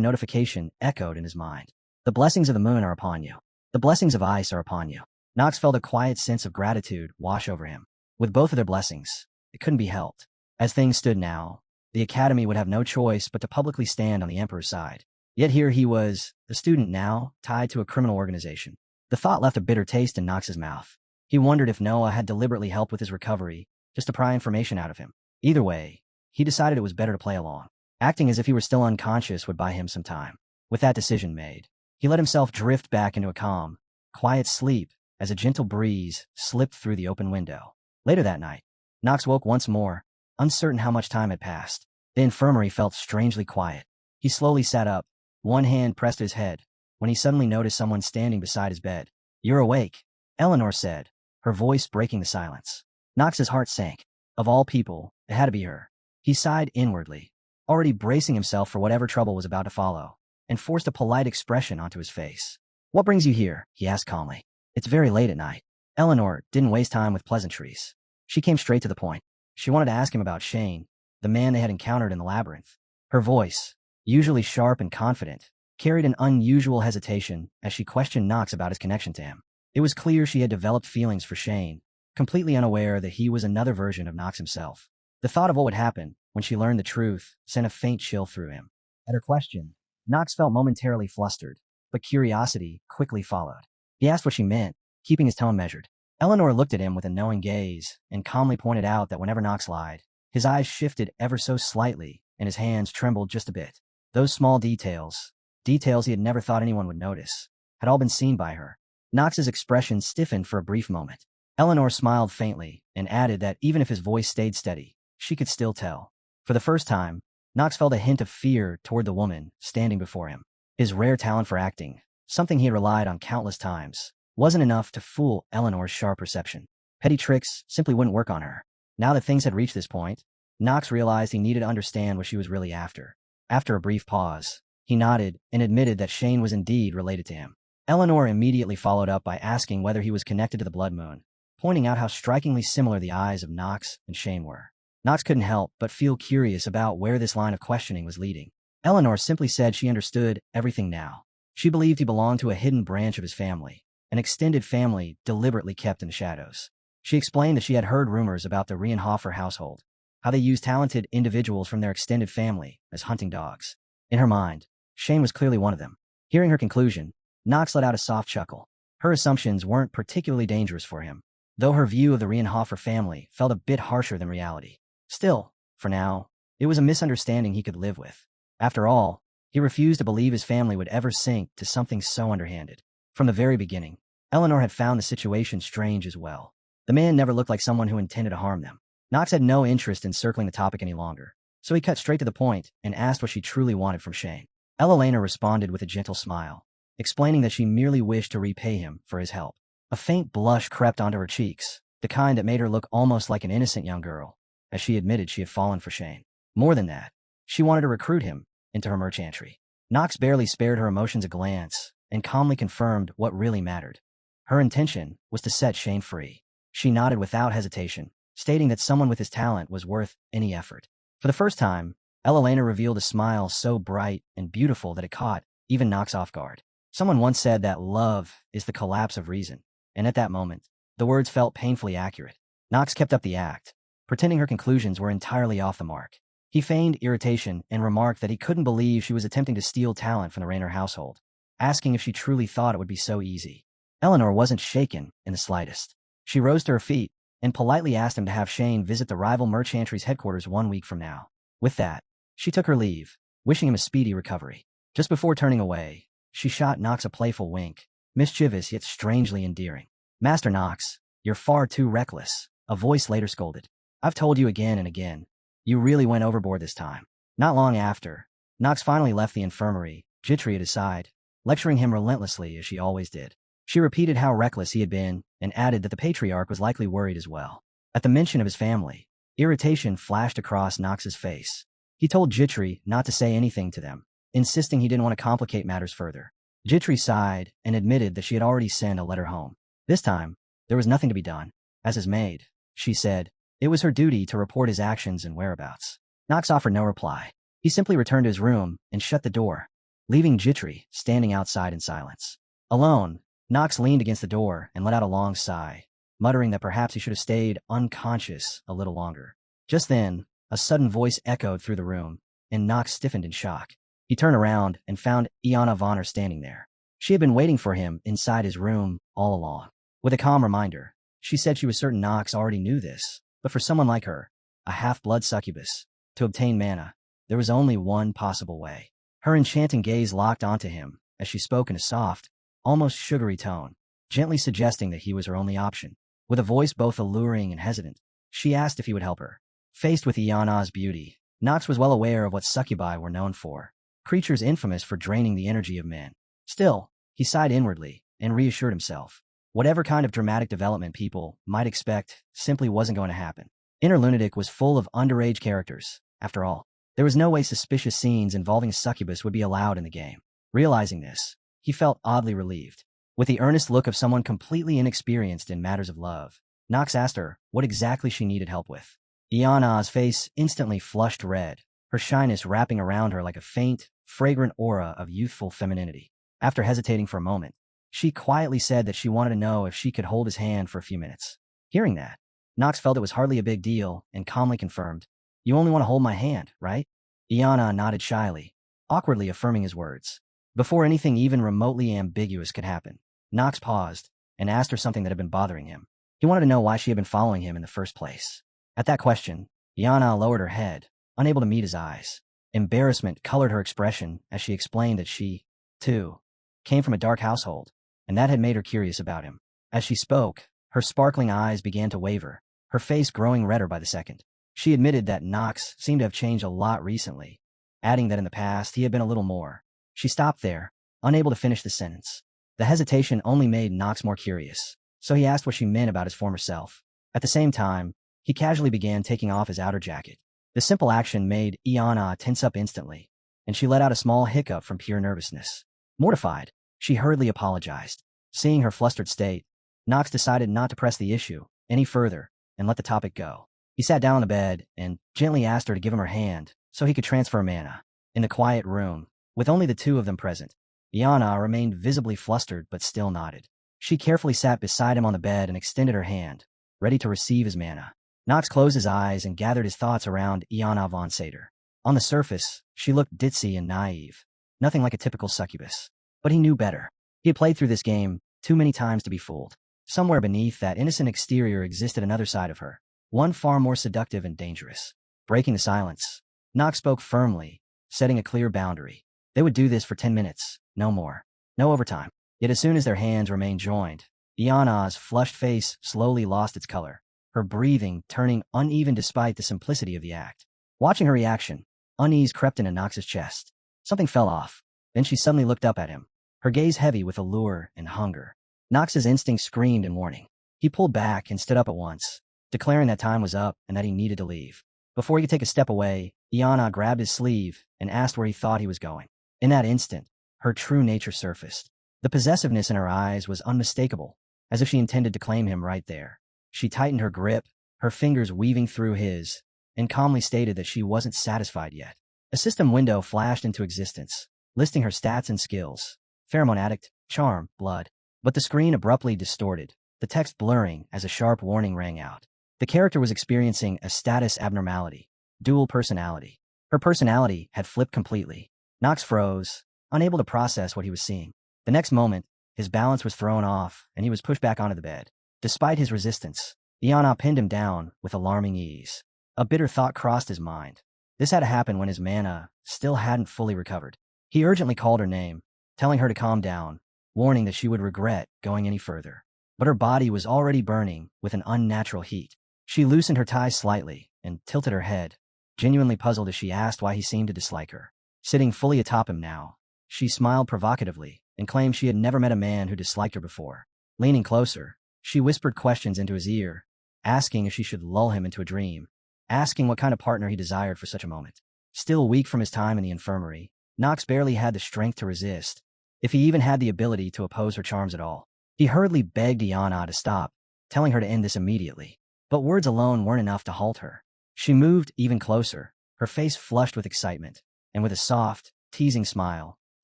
notification echoed in his mind. "The blessings of the moon are upon you. The blessings of ice are upon you." Knox felt a quiet sense of gratitude wash over him. With both of their blessings, it couldn't be helped. As things stood now, the academy would have no choice but to publicly stand on the Emperor's side. Yet here he was, a student now, tied to a criminal organization. The thought left a bitter taste in Knox's mouth. He wondered if Noah had deliberately helped with his recovery, just to pry information out of him. Either way, he decided it was better to play along. Acting as if he were still unconscious would buy him some time. With that decision made, he let himself drift back into a calm, quiet sleep as a gentle breeze slipped through the open window. Later that night, Knox woke once more, uncertain how much time had passed. The infirmary felt strangely quiet. He slowly sat up, one hand pressed to his head, when he suddenly noticed someone standing beside his bed. "You're awake," Eleanor said, her voice breaking the silence. Knox's heart sank. Of all people, it had to be her. He sighed inwardly, already bracing himself for whatever trouble was about to follow, and forced a polite expression onto his face. "What brings you here?" he asked calmly. "It's very late at night." Eleanor didn't waste time with pleasantries. She came straight to the point. She wanted to ask him about Shane, the man they had encountered in the labyrinth. Her voice, usually sharp and confident, carried an unusual hesitation as she questioned Knox about his connection to him. It was clear she had developed feelings for Shane, completely unaware that he was another version of Knox himself. The thought of what would happen when she learned the truth sent a faint chill through him. At her question, Knox felt momentarily flustered, but curiosity quickly followed. He asked what she meant, keeping his tone measured. Eleanor looked at him with a knowing gaze and calmly pointed out that whenever Knox lied, his eyes shifted ever so slightly and his hands trembled just a bit. Those small details he had never thought anyone would notice, had all been seen by her. Knox's expression stiffened for a brief moment. Eleanor smiled faintly and added that even if his voice stayed steady, she could still tell. For the first time, Knox felt a hint of fear toward the woman standing before him. His rare talent for acting, something he had relied on countless times, wasn't enough to fool Eleanor's sharp perception. Petty tricks simply wouldn't work on her. Now that things had reached this point, Knox realized he needed to understand what she was really after. After a brief pause, he nodded and admitted that Shane was indeed related to him. Eleanor immediately followed up by asking whether he was connected to the Blood Moon, pointing out how strikingly similar the eyes of Knox and Shane were. Knox couldn't help but feel curious about where this line of questioning was leading. Eleanor simply said she understood everything now. She believed he belonged to a hidden branch of his family, an extended family deliberately kept in the shadows. She explained that she had heard rumors about the Reinhofer household, how they used talented individuals from their extended family as hunting dogs. In her mind, Shane was clearly one of them. Hearing her conclusion, Knox let out a soft chuckle. Her assumptions weren't particularly dangerous for him, though her view of the Reinhofer family felt a bit harsher than reality. Still, for now, it was a misunderstanding he could live with. After all, He refused to believe his family would ever sink to something so underhanded. From the very beginning, Eleanor had found the situation strange as well. The man never looked like someone who intended to harm them. Knox had no interest in circling the topic any longer, so he cut straight to the point and asked what she truly wanted from Shane. Elena responded with a gentle smile, explaining that she merely wished to repay him for his help. A faint blush crept onto her cheeks, the kind that made her look almost like an innocent young girl, as she admitted she had fallen for Shane. More than that, she wanted to recruit him into her merchantry. Knox barely spared her emotions a glance and calmly confirmed what really mattered. Her intention was to set Shane free. She nodded without hesitation, stating that someone with his talent was worth any effort. For the first time, Elena revealed a smile so bright and beautiful that it caught even Knox off guard. Someone once said that love is the collapse of reason, and at that moment, the words felt painfully accurate. Knox kept up the act, pretending her conclusions were entirely off the mark. He feigned irritation and remarked that he couldn't believe she was attempting to steal talent from the Rayner household, asking if she truly thought it would be so easy. Eleanor wasn't shaken in the slightest. She rose to her feet and politely asked him to have Shane visit the rival merchantry's headquarters 1 week from now. With that, she took her leave, wishing him a speedy recovery. Just before turning away, she shot Knox a playful wink, mischievous yet strangely endearing. "Master Knox, you're far too reckless," a voice later scolded. "I've told you again and again. You really went overboard this time." Not long after, Knox finally left the infirmary, Jitri at his side, lecturing him relentlessly as she always did. She repeated how reckless he had been and added that the patriarch was likely worried as well. At the mention of his family, irritation flashed across Knox's face. He told Jitri not to say anything to them, insisting he didn't want to complicate matters further. Jitri sighed and admitted that she had already sent a letter home. This time, there was nothing to be done. As his maid, she said, it was her duty to report his actions and whereabouts. Knox offered no reply. He simply returned to his room and shut the door, leaving Jitri standing outside in silence. Alone, Knox leaned against the door and let out a long sigh, muttering that perhaps he should have stayed unconscious a little longer. Just then, a sudden voice echoed through the room, and Knox stiffened in shock. He turned around and found Iana Vonner standing there. She had been waiting for him inside his room all along. With a calm reminder, she said she was certain Knox already knew this, but for someone like her, a half-blood succubus, to obtain mana, there was only one possible way. Her enchanting gaze locked onto him as she spoke in a soft, almost sugary tone, gently suggesting that he was her only option. With a voice both alluring and hesitant, she asked if he would help her. Faced with Iana's beauty, Knox was well aware of what succubi were known for, creatures infamous for draining the energy of men. Still, he sighed inwardly and reassured himself. Whatever kind of dramatic development people might expect simply wasn't going to happen. Inner Lunatic was full of underage characters, after all. There was no way suspicious scenes involving a succubus would be allowed in the game. Realizing this, he felt oddly relieved. With the earnest look of someone completely inexperienced in matters of love, Knox asked her what exactly she needed help with. Iana's face instantly flushed red, her shyness wrapping around her like a faint, fragrant aura of youthful femininity. After hesitating for a moment, she quietly said that she wanted to know if she could hold his hand for a few minutes. Hearing that, Knox felt it was hardly a big deal and calmly confirmed, "You only want to hold my hand, right?" Iana nodded shyly, awkwardly affirming his words. Before anything even remotely ambiguous could happen, Knox paused and asked her something that had been bothering him. He wanted to know why she had been following him in the first place. At that question, Iana lowered her head, unable to meet his eyes. Embarrassment colored her expression as she explained that she, too, came from a dark household, and that had made her curious about him. As she spoke, her sparkling eyes began to waver, her face growing redder by the second. She admitted that Knox seemed to have changed a lot recently, adding that in the past he had been a little more. She stopped there, unable to finish the sentence. The hesitation only made Knox more curious, so he asked what she meant about his former self. At the same time, he casually began taking off his outer jacket. The simple action made Iana tense up instantly, and she let out a small hiccup from pure nervousness. Mortified, she hurriedly apologized. Seeing her flustered state, Knox decided not to press the issue any further and let the topic go. He sat down on the bed and gently asked her to give him her hand so he could transfer mana. In the quiet room, with only the two of them present, Iana remained visibly flustered but still nodded. She carefully sat beside him on the bed and extended her hand, ready to receive his mana. Knox closed his eyes and gathered his thoughts around Iana von Sater. On the surface, she looked ditzy and naive, nothing like a typical succubus. But he knew better. He had played through this game too many times to be fooled. Somewhere beneath that innocent exterior existed another side of her, one far more seductive and dangerous. Breaking the silence, Knox spoke firmly, setting a clear boundary. They would do this for 10 minutes, no more. No overtime. Yet as soon as their hands remained joined, Iana's flushed face slowly lost its color, her breathing turning uneven despite the simplicity of the act. Watching her reaction, unease crept into Nox's chest. Something fell off. Then she suddenly looked up at him, her gaze heavy with allure and hunger. Nox's instinct screamed in warning. He pulled back and stood up at once, declaring that time was up and that he needed to leave. Before he could take a step away, Iana grabbed his sleeve and asked where he thought he was going. In that instant, her true nature surfaced. The possessiveness in her eyes was unmistakable, as if she intended to claim him right there. She tightened her grip, her fingers weaving through his, and calmly stated that she wasn't satisfied yet. A system window flashed into existence, listing her stats and skills: pheromone addict, charm, blood. But the screen abruptly distorted, the text blurring as a sharp warning rang out. The character was experiencing a status abnormality, dual personality. Her personality had flipped completely. Nox froze, unable to process what he was seeing. The next moment, his balance was thrown off and he was pushed back onto the bed. Despite his resistance, Iana pinned him down with alarming ease. A bitter thought crossed his mind. This had to happen when his mana still hadn't fully recovered. He urgently called her name, telling her to calm down, warning that she would regret going any further. But her body was already burning with an unnatural heat. She loosened her ties slightly and tilted her head, genuinely puzzled as she asked why he seemed to dislike her. Sitting fully atop him now, she smiled provocatively and claimed she had never met a man who disliked her before. Leaning closer, she whispered questions into his ear, asking if she should lull him into a dream, asking what kind of partner he desired for such a moment. Still weak from his time in the infirmary, Nox barely had the strength to resist, if he even had the ability to oppose her charms at all. He hurriedly begged Iana to stop, telling her to end this immediately. But words alone weren't enough to halt her. She moved even closer, her face flushed with excitement, and with a soft, teasing smile,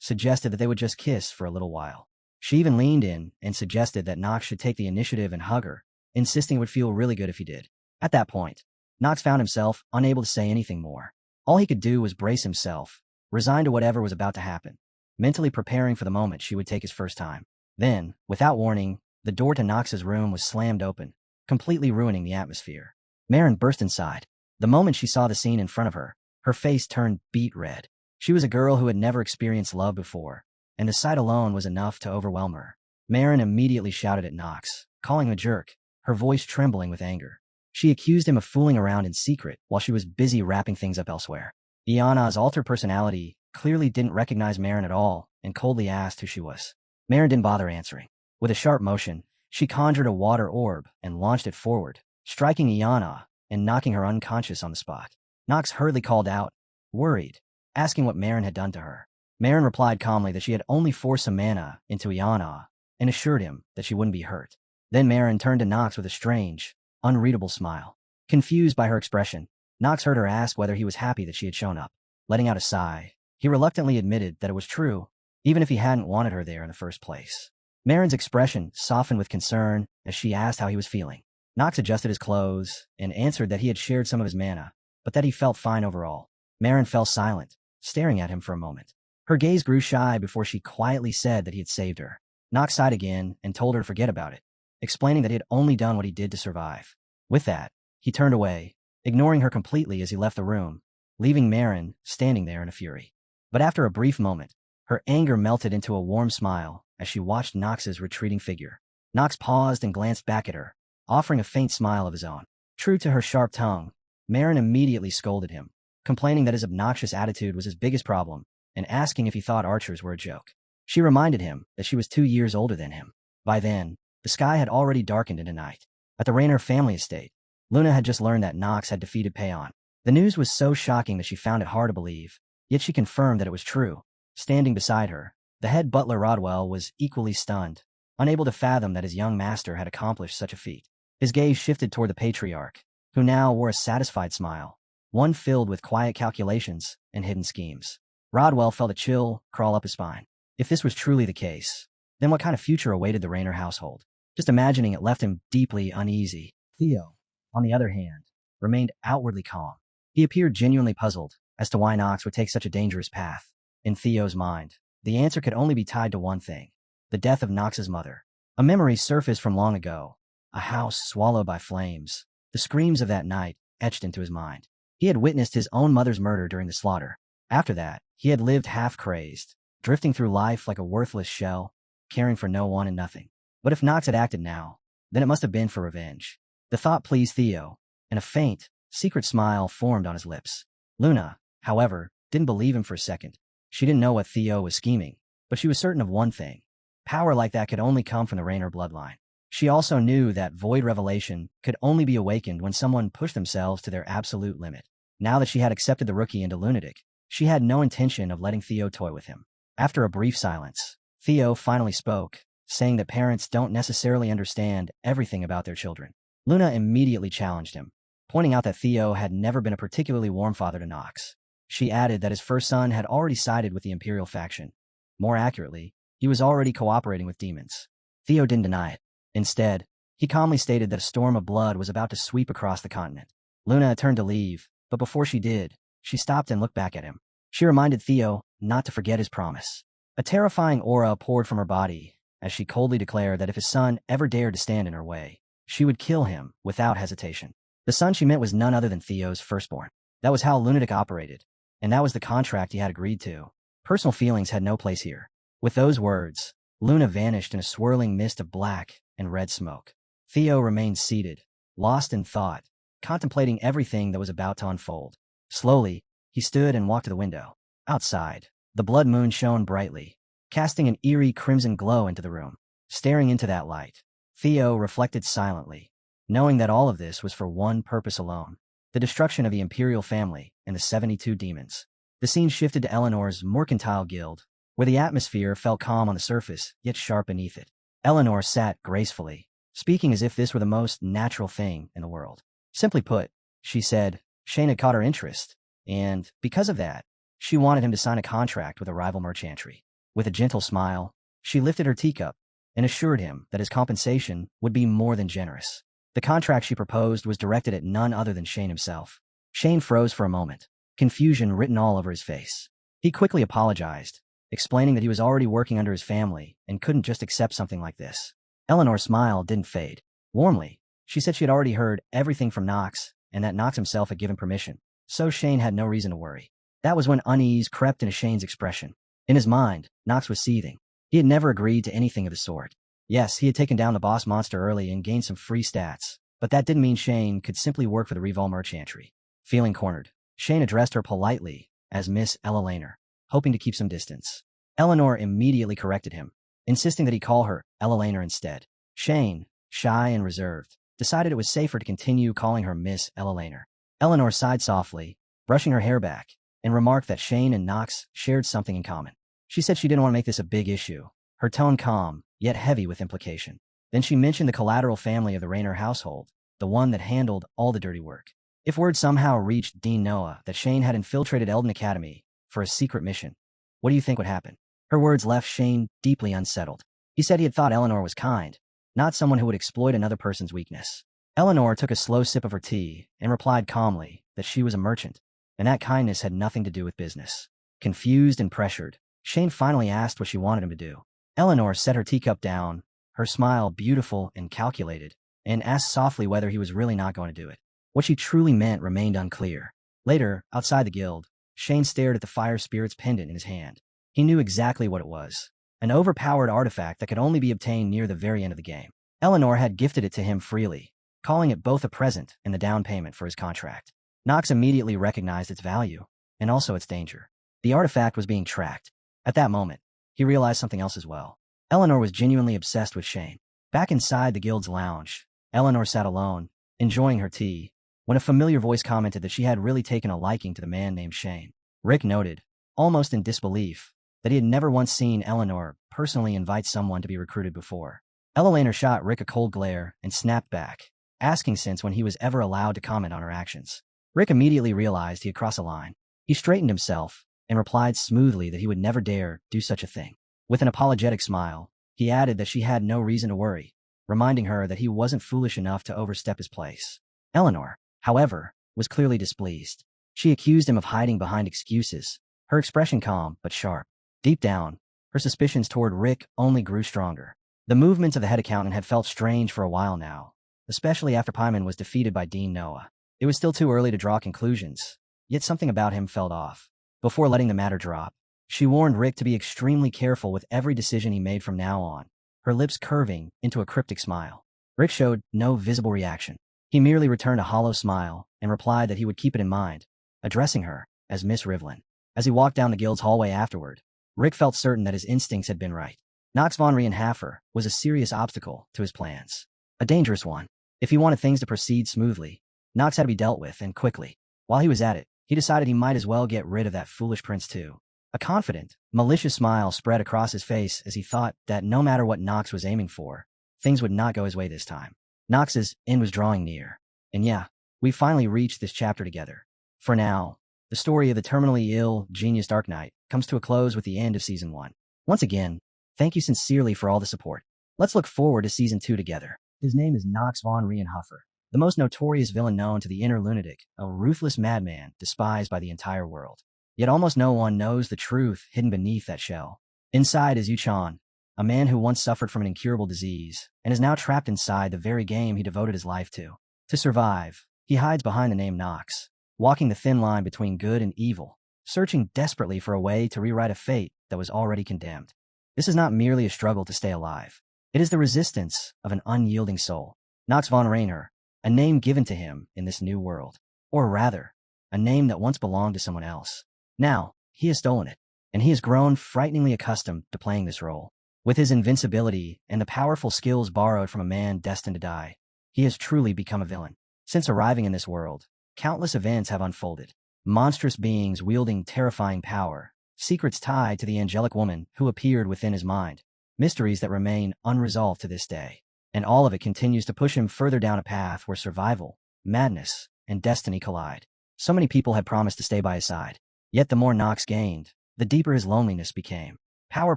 suggested that they would just kiss for a little while. She even leaned in and suggested that Nox should take the initiative and hug her, insisting it would feel really good if he did. At that point, Nox found himself unable to say anything more. All he could do was brace himself, resigned to whatever was about to happen, mentally preparing for the moment she would take his first time. Then, without warning, the door to Nox's room was slammed open, completely ruining the atmosphere. Marin burst inside. The moment she saw the scene in front of her, her face turned beet red. She was a girl who had never experienced love before, and the sight alone was enough to overwhelm her. Marin immediately shouted at Nox, calling him a jerk, her voice trembling with anger. She accused him of fooling around in secret while she was busy wrapping things up elsewhere. Iana's altered personality clearly didn't recognize Marin at all and coldly asked who she was. Marin didn't bother answering. With a sharp motion, she conjured a water orb and launched it forward, striking Iana and knocking her unconscious on the spot. Nox hurriedly called out, worried, asking what Marin had done to her. Marin replied calmly that she had only forced some mana into Iana and assured him that she wouldn't be hurt. Then Marin turned to Nox with a strange, unreadable smile. Confused by her expression, Nox heard her ask whether he was happy that she had shown up. Letting out a sigh, he reluctantly admitted that it was true, even if he hadn't wanted her there in the first place. Marin's expression softened with concern as she asked how he was feeling. Nox adjusted his clothes and answered that he had shared some of his mana, but that he felt fine overall. Marin fell silent, staring at him for a moment. Her gaze grew shy before she quietly said that he had saved her. Nox sighed again and told her to forget about it, explaining that he had only done what he did to survive. With that, he turned away, ignoring her completely as he left the room, leaving Marin standing there in a fury. But after a brief moment, her anger melted into a warm smile as she watched Nox's retreating figure. Nox paused and glanced back at her, offering a faint smile of his own. True to her sharp tongue, Marin immediately scolded him, complaining that his obnoxious attitude was his biggest problem and asking if he thought archers were a joke. She reminded him that she was 2 years older than him. By then, the sky had already darkened into night. At the Raynor family estate, Luna had just learned that Nox had defeated Payon. The news was so shocking that she found it hard to believe, yet she confirmed that it was true. Standing beside her, the head butler Rodwell was equally stunned, unable to fathom that his young master had accomplished such a feat. His gaze shifted toward the patriarch, who now wore a satisfied smile, one filled with quiet calculations and hidden schemes. Rodwell felt a chill crawl up his spine. If this was truly the case, then what kind of future awaited the Raynor household? Just imagining it left him deeply uneasy. Theo, on the other hand, remained outwardly calm. He appeared genuinely puzzled as to why Nox would take such a dangerous path. In Theo's mind, the answer could only be tied to one thing: the death of Nox's mother. A memory surfaced from long ago, a house swallowed by flames. The screams of that night etched into his mind. He had witnessed his own mother's murder during the slaughter, After that, he had lived half-crazed, drifting through life like a worthless shell, caring for no one and nothing. But if Knox had acted now, then it must have been for revenge. The thought pleased Theo, and a faint, secret smile formed on his lips. Luna, however, didn't believe him for a second. She didn't know what Theo was scheming, but she was certain of one thing. Power like that could only come from the Raynor bloodline. She also knew that void revelation could only be awakened when someone pushed themselves to their absolute limit. Now that she had accepted the rookie into lunatic, she had no intention of letting Theo toy with him. After a brief silence, Theo finally spoke, saying that parents don't necessarily understand everything about their children. Luna immediately challenged him, pointing out that Theo had never been a particularly warm father to Knox. She added that his first son had already sided with the Imperial faction. More accurately, he was already cooperating with demons. Theo didn't deny it. Instead, he calmly stated that a storm of blood was about to sweep across the continent. Luna turned to leave, but before she did, she stopped and looked back at him. She reminded Theo not to forget his promise. A terrifying aura poured from her body as she coldly declared that if his son ever dared to stand in her way, she would kill him without hesitation. The son she meant was none other than Theo's firstborn. That was how Lunatic operated, and that was the contract he had agreed to. Personal feelings had no place here. With those words, Luna vanished in a swirling mist of black and red smoke. Theo remained seated, lost in thought, contemplating everything that was about to unfold. Slowly, he stood and walked to the window. Outside, the blood moon shone brightly, casting an eerie crimson glow into the room. Staring into that light, Theo reflected silently, knowing that all of this was for one purpose alone: the destruction of the Imperial family and the 72 demons. The scene shifted to Eleanor's mercantile guild, where the atmosphere felt calm on the surface, yet sharp beneath it. Eleanor sat gracefully, speaking as if this were the most natural thing in the world. Simply put, she said, Shane had caught her interest, and, because of that, she wanted him to sign a contract with a rival merchantry. With a gentle smile, she lifted her teacup and assured him that his compensation would be more than generous. The contract she proposed was directed at none other than Shane himself. Shane froze for a moment, confusion written all over his face. He quickly apologized, explaining that he was already working under his family and couldn't just accept something like this. Eleanor's smile didn't fade. Warmly, she said she had already heard everything from Knox and that Knox himself had given permission, so Shane had no reason to worry. That was when unease crept into Shane's expression. In his mind, Knox was seething. He had never agreed to anything of the sort. Yes, he had taken down the boss monster early and gained some free stats, but that didn't mean Shane could simply work for the Rival merchantry. Feeling cornered, Shane addressed her politely as Miss Eleanor, hoping to keep some distance. Eleanor immediately corrected him, insisting that he call her Eleanor instead. Shane, shy and reserved, decided it was safer to continue calling her Miss Eleanor. Eleanor sighed softly, brushing her hair back, and remarked that Shane and Knox shared something in common. She said she didn't want to make this a big issue, her tone calm, yet heavy with implication. Then she mentioned the collateral family of the Raynor household, the one that handled all the dirty work. If word somehow reached Dean Noah that Shane had infiltrated Eldon Academy for a secret mission, what do you think would happen? Her words left Shane deeply unsettled. He said he had thought Eleanor was kind, not someone who would exploit another person's weakness. Eleanor took a slow sip of her tea and replied calmly that she was a merchant, and that kindness had nothing to do with business. Confused and pressured, Shane finally asked what she wanted him to do. Eleanor set her teacup down, her smile beautiful and calculated, and asked softly whether he was really not going to do it. What she truly meant remained unclear. Later, outside the guild, Shane stared at the fire spirit's pendant in his hand. He knew exactly what it was: an overpowered artifact that could only be obtained near the very end of the game. Eleanor had gifted it to him freely, calling it both a present and the down payment for his contract. Knox immediately recognized its value, and also its danger. The artifact was being tracked. At that moment, he realized something else as well. Eleanor was genuinely obsessed with Shane. Back inside the guild's lounge, Eleanor sat alone, enjoying her tea, when a familiar voice commented that she had really taken a liking to the man named Shane. Rick noted, almost in disbelief, that he had never once seen Eleanor personally invite someone to be recruited before. Eleanor shot Rick a cold glare and snapped back, asking since when he was ever allowed to comment on her actions. Rick immediately realized he had crossed a line. He straightened himself and replied smoothly that he would never dare do such a thing. With an apologetic smile, he added that she had no reason to worry, reminding her that he wasn't foolish enough to overstep his place. Eleanor, however, was clearly displeased. She accused him of hiding behind excuses, her expression calm but sharp. Deep down, her suspicions toward Rick only grew stronger. The movements of the head accountant had felt strange for a while now, especially after Pyman was defeated by Dean Noah. It was still too early to draw conclusions, yet something about him felt off. Before letting the matter drop, she warned Rick to be extremely careful with every decision he made from now on, her lips curving into a cryptic smile. Rick showed no visible reaction. He merely returned a hollow smile and replied that he would keep it in mind, addressing her as Miss Rivlin. As he walked down the guild's hallway afterward, Rick felt certain that his instincts had been right. Knox von Rienhofer was a serious obstacle to his plans. A dangerous one. If he wanted things to proceed smoothly, Knox had to be dealt with, and quickly. While he was at it, he decided he might as well get rid of that foolish prince too. A confident, malicious smile spread across his face as he thought that no matter what Knox was aiming for, things would not go his way this time. Knox's end was drawing near. And yeah, we finally reached this chapter together. For now, the story of the terminally ill genius Dark Knight comes to a close with the end of Season 1. Once again, thank you sincerely for all the support. Let's look forward to Season 2 together. His name is Knox von Rienhofer, the most notorious villain known to the inner lunatic, a ruthless madman despised by the entire world. Yet almost no one knows the truth hidden beneath that shell. Inside is Yu-chan, a man who once suffered from an incurable disease and is now trapped inside the very game he devoted his life to. To survive, he hides behind the name Knox, walking the thin line between good and evil, searching desperately for a way to rewrite a fate that was already condemned. This is not merely a struggle to stay alive. It is the resistance of an unyielding soul. Knox von Rainer, a name given to him in this new world. Or rather, a name that once belonged to someone else. Now, he has stolen it, and he has grown frighteningly accustomed to playing this role. With his invincibility and the powerful skills borrowed from a man destined to die, he has truly become a villain. Since arriving in this world, countless events have unfolded. Monstrous beings wielding terrifying power, secrets tied to the angelic woman who appeared within his mind, mysteries that remain unresolved to this day. And all of it continues to push him further down a path where survival, madness, and destiny collide. So many people had promised to stay by his side. Yet the more Knox gained, the deeper his loneliness became. Power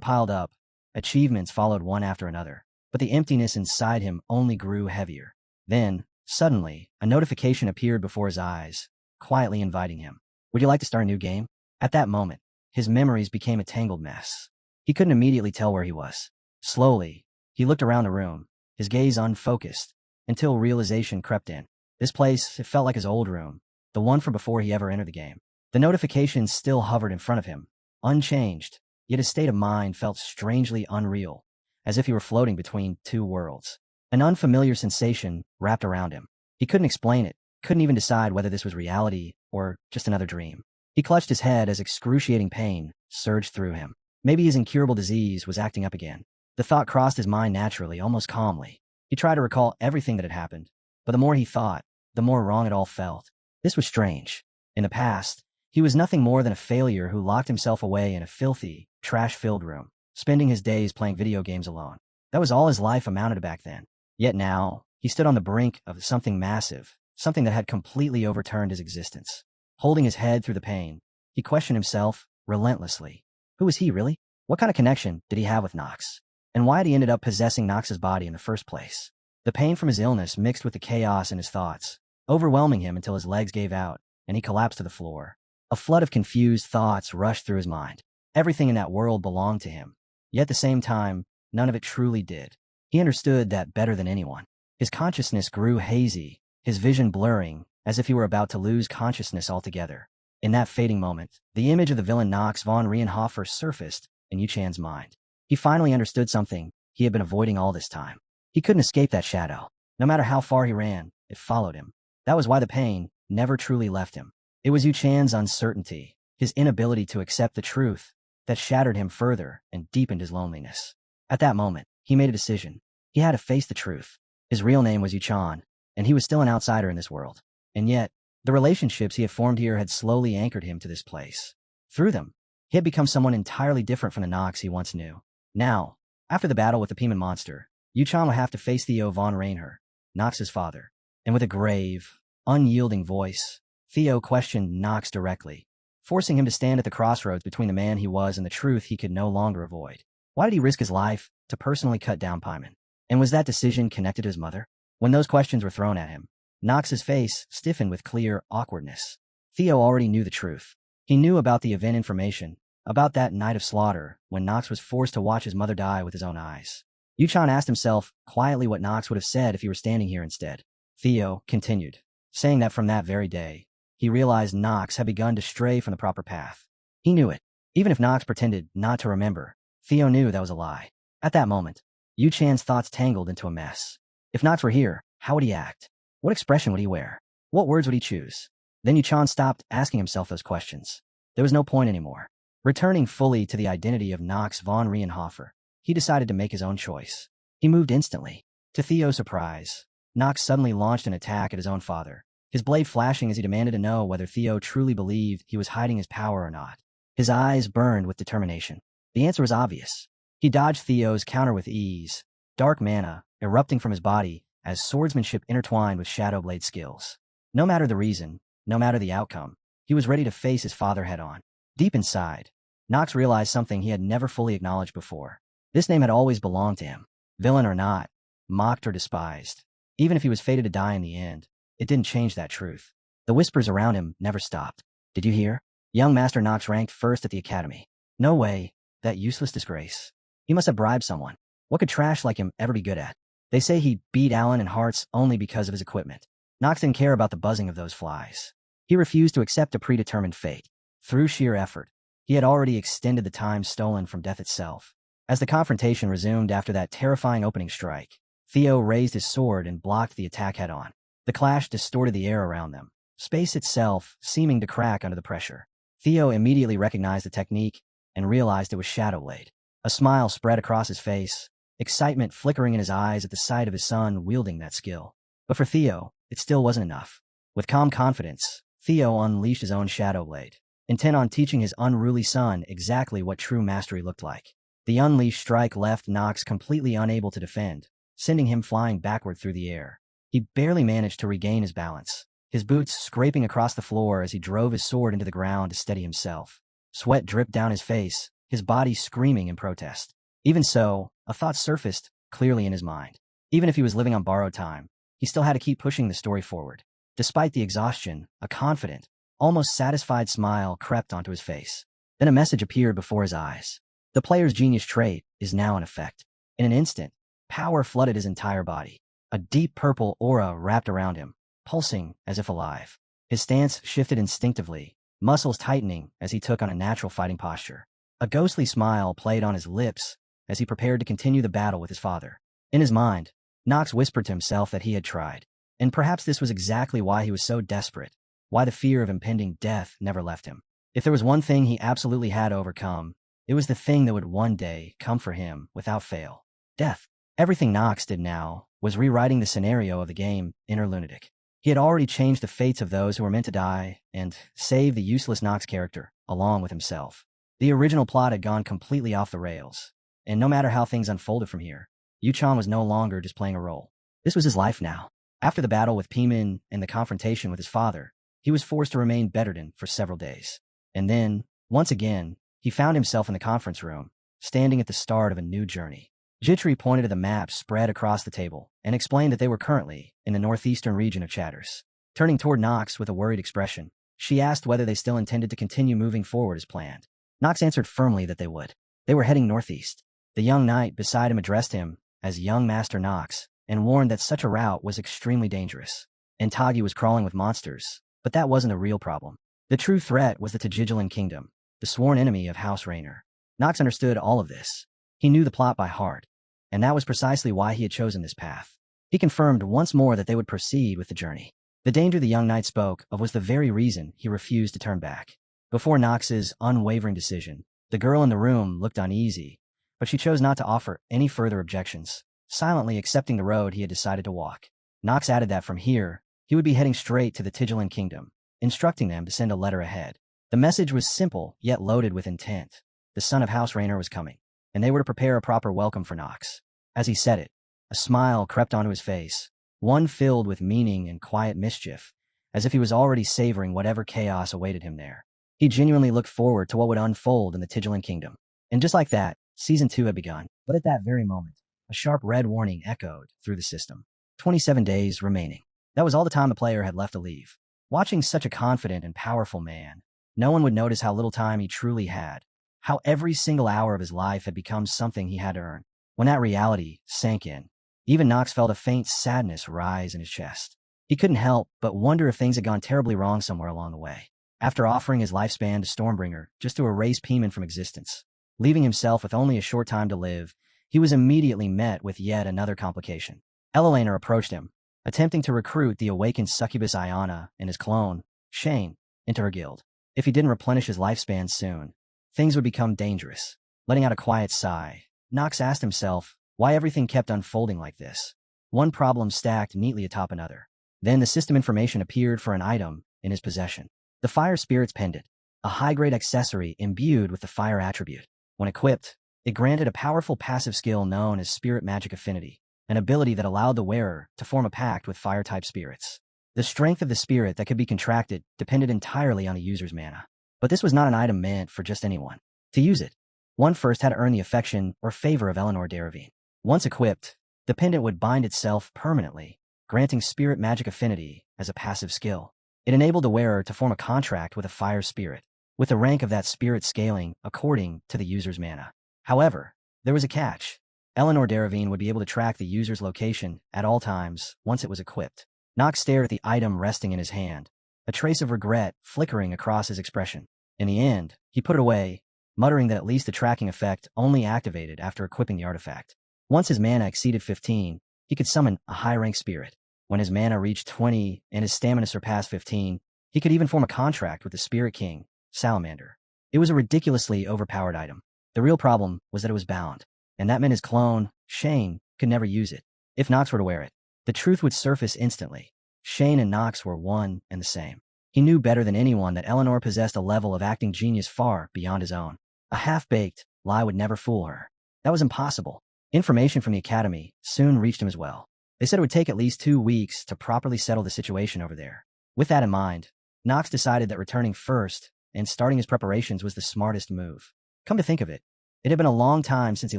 piled up, achievements followed one after another, but the emptiness inside him only grew heavier. Then, suddenly, a notification appeared before his eyes, quietly inviting him. Would you like to start a new game? At that moment, his memories became a tangled mess. He couldn't immediately tell where he was. Slowly, he looked around the room, his gaze unfocused, until realization crept in. This place, it felt like his old room, the one from before he ever entered the game. The notification still hovered in front of him, unchanged, yet his state of mind felt strangely unreal, as if he were floating between two worlds. An unfamiliar sensation wrapped around him. He couldn't explain it, couldn't even decide whether this was reality or just another dream. He clutched his head as excruciating pain surged through him. Maybe his incurable disease was acting up again. The thought crossed his mind naturally, almost calmly. He tried to recall everything that had happened, but the more he thought, the more wrong it all felt. This was strange. In the past, he was nothing more than a failure who locked himself away in a filthy, trash-filled room, spending his days playing video games alone. That was all his life amounted to back then. Yet now, he stood on the brink of something massive, something that had completely overturned his existence. Holding his head through the pain, he questioned himself relentlessly. Who was he, really? What kind of connection did he have with Knox? And why had he ended up possessing Knox's body in the first place? The pain from his illness mixed with the chaos in his thoughts, overwhelming him until his legs gave out, and he collapsed to the floor. A flood of confused thoughts rushed through his mind. Everything in that world belonged to him. Yet at the same time, none of it truly did. He understood that better than anyone. His consciousness grew hazy, his vision blurring, as if he were about to lose consciousness altogether. In that fading moment, the image of the villain Knox von Rienhofer surfaced in Yu-chan's mind. He finally understood something he had been avoiding all this time. He couldn't escape that shadow. No matter how far he ran, it followed him. That was why the pain never truly left him. It was Yu-chan's uncertainty, his inability to accept the truth, that shattered him further and deepened his loneliness. At that moment, he made a decision. He had to face the truth. His real name was Yu-chan, and he was still an outsider in this world. And yet, the relationships he had formed here had slowly anchored him to this place. Through them, he had become someone entirely different from the Knox he once knew. Now, after the battle with the Pieman monster, Yu-chan would have to face Theo von Rainer, Knox's father. And with a grave, unyielding voice, Theo questioned Knox directly, forcing him to stand at the crossroads between the man he was and the truth he could no longer avoid. Why did he risk his life to personally cut down Pieman? And was that decision connected to his mother? When those questions were thrown at him, Knox's face stiffened with clear awkwardness. Theo already knew the truth. He knew about the event information, about that night of slaughter when Knox was forced to watch his mother die with his own eyes. Yu-chan asked himself quietly what Knox would have said if he were standing here instead. Theo continued, saying that from that very day, he realized Knox had begun to stray from the proper path. He knew it. Even if Nox pretended not to remember, Theo knew that was a lie. At that moment, Yu Chan's thoughts tangled into a mess. If Nox were here, how would he act? What expression would he wear? What words would he choose? Then Yu Chan stopped asking himself those questions. There was no point anymore. Returning fully to the identity of Nox von Rienhofer, he decided to make his own choice. He moved instantly. To Theo's surprise, Nox suddenly launched an attack at his own father, his blade flashing as he demanded to know whether Theo truly believed he was hiding his power or not. His eyes burned with determination. The answer was obvious. He dodged Theo's counter with ease, dark mana erupting from his body as swordsmanship intertwined with shadow blade skills. No matter the reason, no matter the outcome, he was ready to face his father head-on. Deep inside, Nox realized something he had never fully acknowledged before. This name had always belonged to him. Villain or not, mocked or despised. Even if he was fated to die in the end, it didn't change that truth. The whispers around him never stopped. Did you hear? Young Master Nox ranked first at the academy. No way. That useless disgrace. He must have bribed someone. What could trash like him ever be good at? They say he beat Alan in hearts only because of his equipment. Nox didn't care about the buzzing of those flies. He refused to accept a predetermined fate. Through sheer effort, he had already extended the time stolen from death itself. As the confrontation resumed after that terrifying opening strike, Theo raised his sword and blocked the attack head-on. The clash distorted the air around them, space itself seeming to crack under the pressure. Theo immediately recognized the technique and realized it was Shadow Blade. A smile spread across his face, excitement flickering in his eyes at the sight of his son wielding that skill. But for Theo, it still wasn't enough. With calm confidence, Theo unleashed his own Shadow Blade, intent on teaching his unruly son exactly what true mastery looked like. The unleashed strike left Nox completely unable to defend, sending him flying backward through the air. He barely managed to regain his balance, his boots scraping across the floor as he drove his sword into the ground to steady himself. Sweat dripped down his face, his body screaming in protest. Even so, a thought surfaced clearly in his mind. Even if he was living on borrowed time, he still had to keep pushing the story forward. Despite the exhaustion, a confident, almost satisfied smile crept onto his face. Then a message appeared before his eyes. The player's genius trait is now in effect. In an instant, power flooded his entire body. A deep purple aura wrapped around him, pulsing as if alive. His stance shifted instinctively, muscles tightening as he took on a natural fighting posture. A ghostly smile played on his lips as he prepared to continue the battle with his father. In his mind, Nox whispered to himself that he had tried. And perhaps this was exactly why he was so desperate, why the fear of impending death never left him. If there was one thing he absolutely had to overcome, it was the thing that would one day come for him without fail. Death. Everything Nox did now was rewriting the scenario of the game, Inner Lunatic. He had already changed the fates of those who were meant to die and saved the useless Nox character, along with himself. The original plot had gone completely off the rails, and no matter how things unfolded from here, Yu-chan was no longer just playing a role. This was his life now. After the battle with Pimin and the confrontation with his father, he was forced to remain Bedouin for several days. And then, once again, he found himself in the conference room, standing at the start of a new journey. Jitri pointed to the map spread across the table and explained that they were currently in the northeastern region of Chatters. Turning toward Nox with a worried expression, she asked whether they still intended to continue moving forward as planned. Nox answered firmly that they would. They were heading northeast. The young knight beside him addressed him as Young Master Nox and warned that such a route was extremely dangerous. Entagi was crawling with monsters, but that wasn't a real problem. The true threat was the Tajigilan Kingdom, the sworn enemy of House Rainer. Nox understood all of this. He knew the plot by heart, and that was precisely why he had chosen this path. He confirmed once more that they would proceed with the journey. The danger the young knight spoke of was the very reason he refused to turn back. Before Nox's unwavering decision, the girl in the room looked uneasy, but she chose not to offer any further objections, silently accepting the road he had decided to walk. Nox added that from here, he would be heading straight to the Tajigilan Kingdom, instructing them to send a letter ahead. The message was simple, yet loaded with intent. The son of House Rainer was coming, and they were to prepare a proper welcome for Nox. As he said it, a smile crept onto his face, one filled with meaning and quiet mischief, as if he was already savoring whatever chaos awaited him there. He genuinely looked forward to what would unfold in the Tajigilan Kingdom. And just like that, Season 2 had begun. But at that very moment, a sharp red warning echoed through the system. 27 days remaining. That was all the time the player had left to leave. Watching such a confident and powerful man, no one would notice how little time he truly had, how every single hour of his life had become something he had to earn. When that reality sank in, even Nox felt a faint sadness rise in his chest. He couldn't help but wonder if things had gone terribly wrong somewhere along the way. after offering his lifespan to Stormbringer just to erase Peeman from existence. Leaving himself with only a short time to live, he was immediately met with yet another complication. Elelaner approached him, attempting to recruit the awakened succubus Iana and his clone, Shane, into her guild. If he didn't replenish his lifespan soon, things would become dangerous. Letting out a quiet sigh, Nox asked himself why everything kept unfolding like this. One problem stacked neatly atop another. Then the system information appeared for an item in his possession. The Fire Spirit's Pendant, a high-grade accessory imbued with the fire attribute. When equipped, it granted a powerful passive skill known as Spirit Magic Affinity, an ability that allowed the wearer to form a pact with fire-type spirits. The strength of the spirit that could be contracted depended entirely on the user's mana. But this was not an item meant for just anyone. To use it, one first had to earn the affection or favor of Eleanor Deravine. Once equipped, the pendant would bind itself permanently, granting Spirit Magic Affinity as a passive skill. It enabled the wearer to form a contract with a fire spirit, with the rank of that spirit scaling according to the user's mana. However, there was a catch. Eleanor Deravine would be able to track the user's location at all times once it was equipped. Nox stared at the item resting in his hand, a trace of regret flickering across his expression. In the end, he put it away, muttering that at least the tracking effect only activated after equipping the artifact. Once his mana exceeded 15, he could summon a high-rank spirit. When his mana reached 20 and his stamina surpassed 15, he could even form a contract with the Spirit King, Salamander. It was a ridiculously overpowered item. The real problem was that it was bound, and that meant his clone, Shane, could never use it. If Nox were to wear it, the truth would surface instantly. Shane and Nox were one and the same. He knew better than anyone that Eleanor possessed a level of acting genius far beyond his own. A half-baked lie would never fool her. That was impossible. Information from the Academy soon reached him as well. They said it would take at least 2 weeks to properly settle the situation over there. With that in mind, Nox decided that returning first and starting his preparations was the smartest move. Come to think of it, it had been a long time since he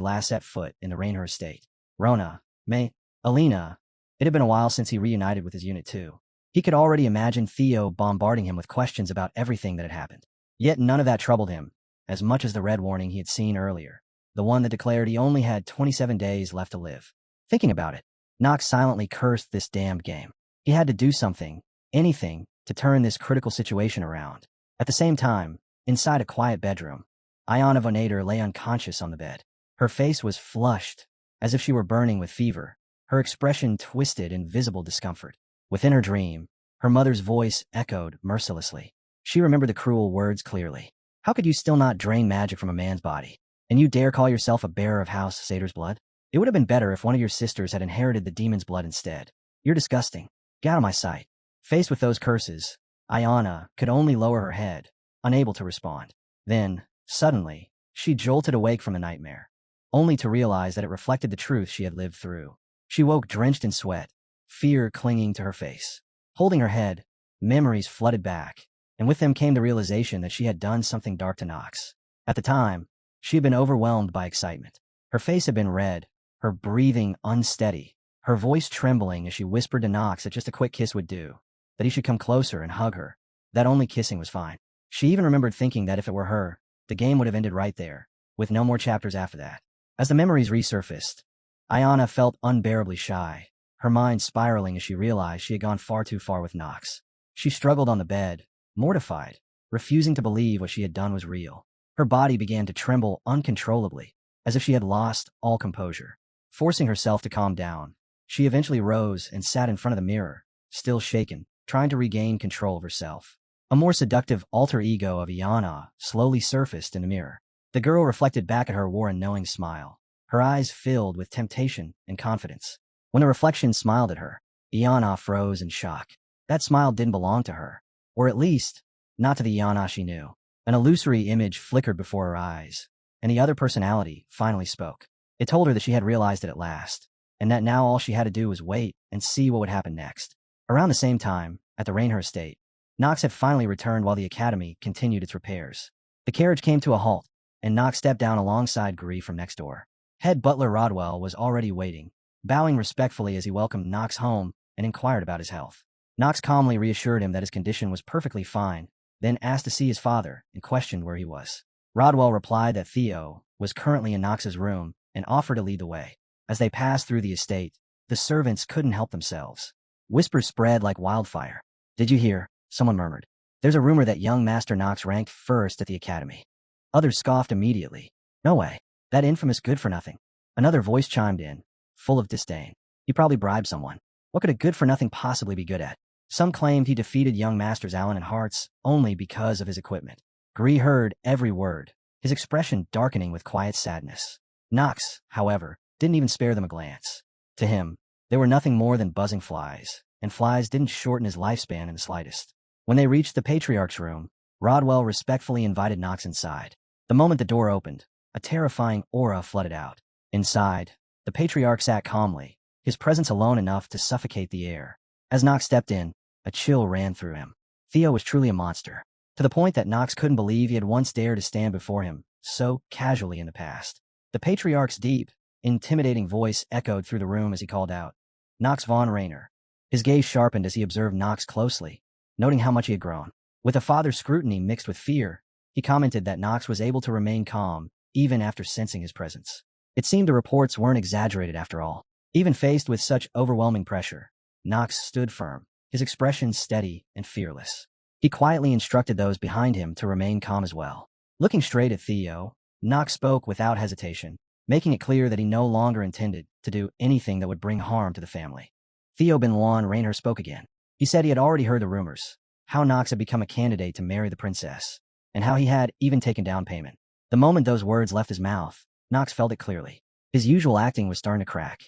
last set foot in the Rainhur estate. Rona, May, Alina, it had been a while since he reunited with his unit too. He could already imagine Theo bombarding him with questions about everything that had happened. Yet none of that troubled him, as much as the red warning he had seen earlier, the one that declared he only had 27 days left to live. Thinking about it, Nox silently cursed this damned game. He had to do something, anything, to turn this critical situation around. At the same time, inside a quiet bedroom, Iana Vonator lay unconscious on the bed. Her face was flushed, as if she were burning with fever, her expression twisted in visible discomfort. Within her dream, her mother's voice echoed mercilessly. She remembered the cruel words clearly. How could you still not drain magic from a man's body? And you dare call yourself a bearer of House Sator's blood? It would have been better if one of your sisters had inherited the demon's blood instead. You're disgusting. Get out of my sight. Faced with those curses, Iana could only lower her head, unable to respond. Then, suddenly, she jolted awake from the nightmare, only to realize that it reflected the truth she had lived through. She woke drenched in sweat, fear clinging to her face. Holding her head, memories flooded back, and with them came the realization that she had done something dark to Nox. At the time, she had been overwhelmed by excitement. Her face had been red, her breathing unsteady, her voice trembling as she whispered to Nox that just a quick kiss would do, that he should come closer and hug her, that only kissing was fine. She even remembered thinking that if it were her, the game would have ended right there, with no more chapters after that. As the memories resurfaced, Iana felt unbearably shy, her mind spiraling as she realized she had gone far too far with Nox. She struggled on the bed, mortified, refusing to believe what she had done was real. Her body began to tremble uncontrollably, as if she had lost all composure. Forcing herself to calm down, she eventually rose and sat in front of the mirror, still shaken, trying to regain control of herself. A more seductive alter ego of Iana slowly surfaced in the mirror. The girl reflected back at her wore a knowing smile, her eyes filled with temptation and confidence. When the reflection smiled at her, Iana froze in shock. That smile didn't belong to her, or at least, not to the Iana she knew. An illusory image flickered before her eyes, and the other personality finally spoke. It told her that she had realized it at last, and that now all she had to do was wait and see what would happen next. Around the same time, at the Rainhur estate, Nox had finally returned while the Academy continued its repairs. The carriage came to a halt, and Nox stepped down alongside Gree from next door. Head butler Rodwell was already waiting, bowing respectfully as he welcomed Nox home and inquired about his health. Nox calmly reassured him that his condition was perfectly fine, then asked to see his father and questioned where he was. Rodwell replied that Theo was currently in Nox's room and offered to lead the way. As they passed through the estate, the servants couldn't help themselves. Whispers spread like wildfire. "Did you hear?" someone murmured. There's a rumor that young Master Nox ranked first at the academy. Others scoffed immediately. No way. That infamous good-for-nothing. Another voice chimed in, full of disdain. He probably bribed someone. What could a good-for-nothing possibly be good at? Some claimed he defeated young Masters Allen and Hearts only because of his equipment. Gree heard every word, his expression darkening with quiet sadness. Nox, however, didn't even spare them a glance. To him, they were nothing more than buzzing flies, and flies didn't shorten his lifespan in the slightest. When they reached the Patriarch's room, Rodwell respectfully invited Nox inside. The moment the door opened, a terrifying aura flooded out. Inside, the Patriarch sat calmly, his presence alone enough to suffocate the air. As Nox stepped in, a chill ran through him. Theo was truly a monster, to the point that Nox couldn't believe he had once dared to stand before him so casually in the past. The Patriarch's deep, intimidating voice echoed through the room as he called out, "Nox von Rainer." His gaze sharpened as he observed Nox closely, noting how much he had grown. With a father's scrutiny mixed with fear, he commented that Nox was able to remain calm even after sensing his presence. It seemed the reports weren't exaggerated after all. Even faced with such overwhelming pressure, Nox stood firm, his expression steady and fearless. He quietly instructed those behind him to remain calm as well. Looking straight at Theo, Nox spoke without hesitation, making it clear that he no longer intended to do anything that would bring harm to the family. Theo Benoit Rainer spoke again. He said he had already heard the rumors, how Nox had become a candidate to marry the princess, and how he had even taken down payment. The moment those words left his mouth, Nox felt it clearly. His usual acting was starting to crack.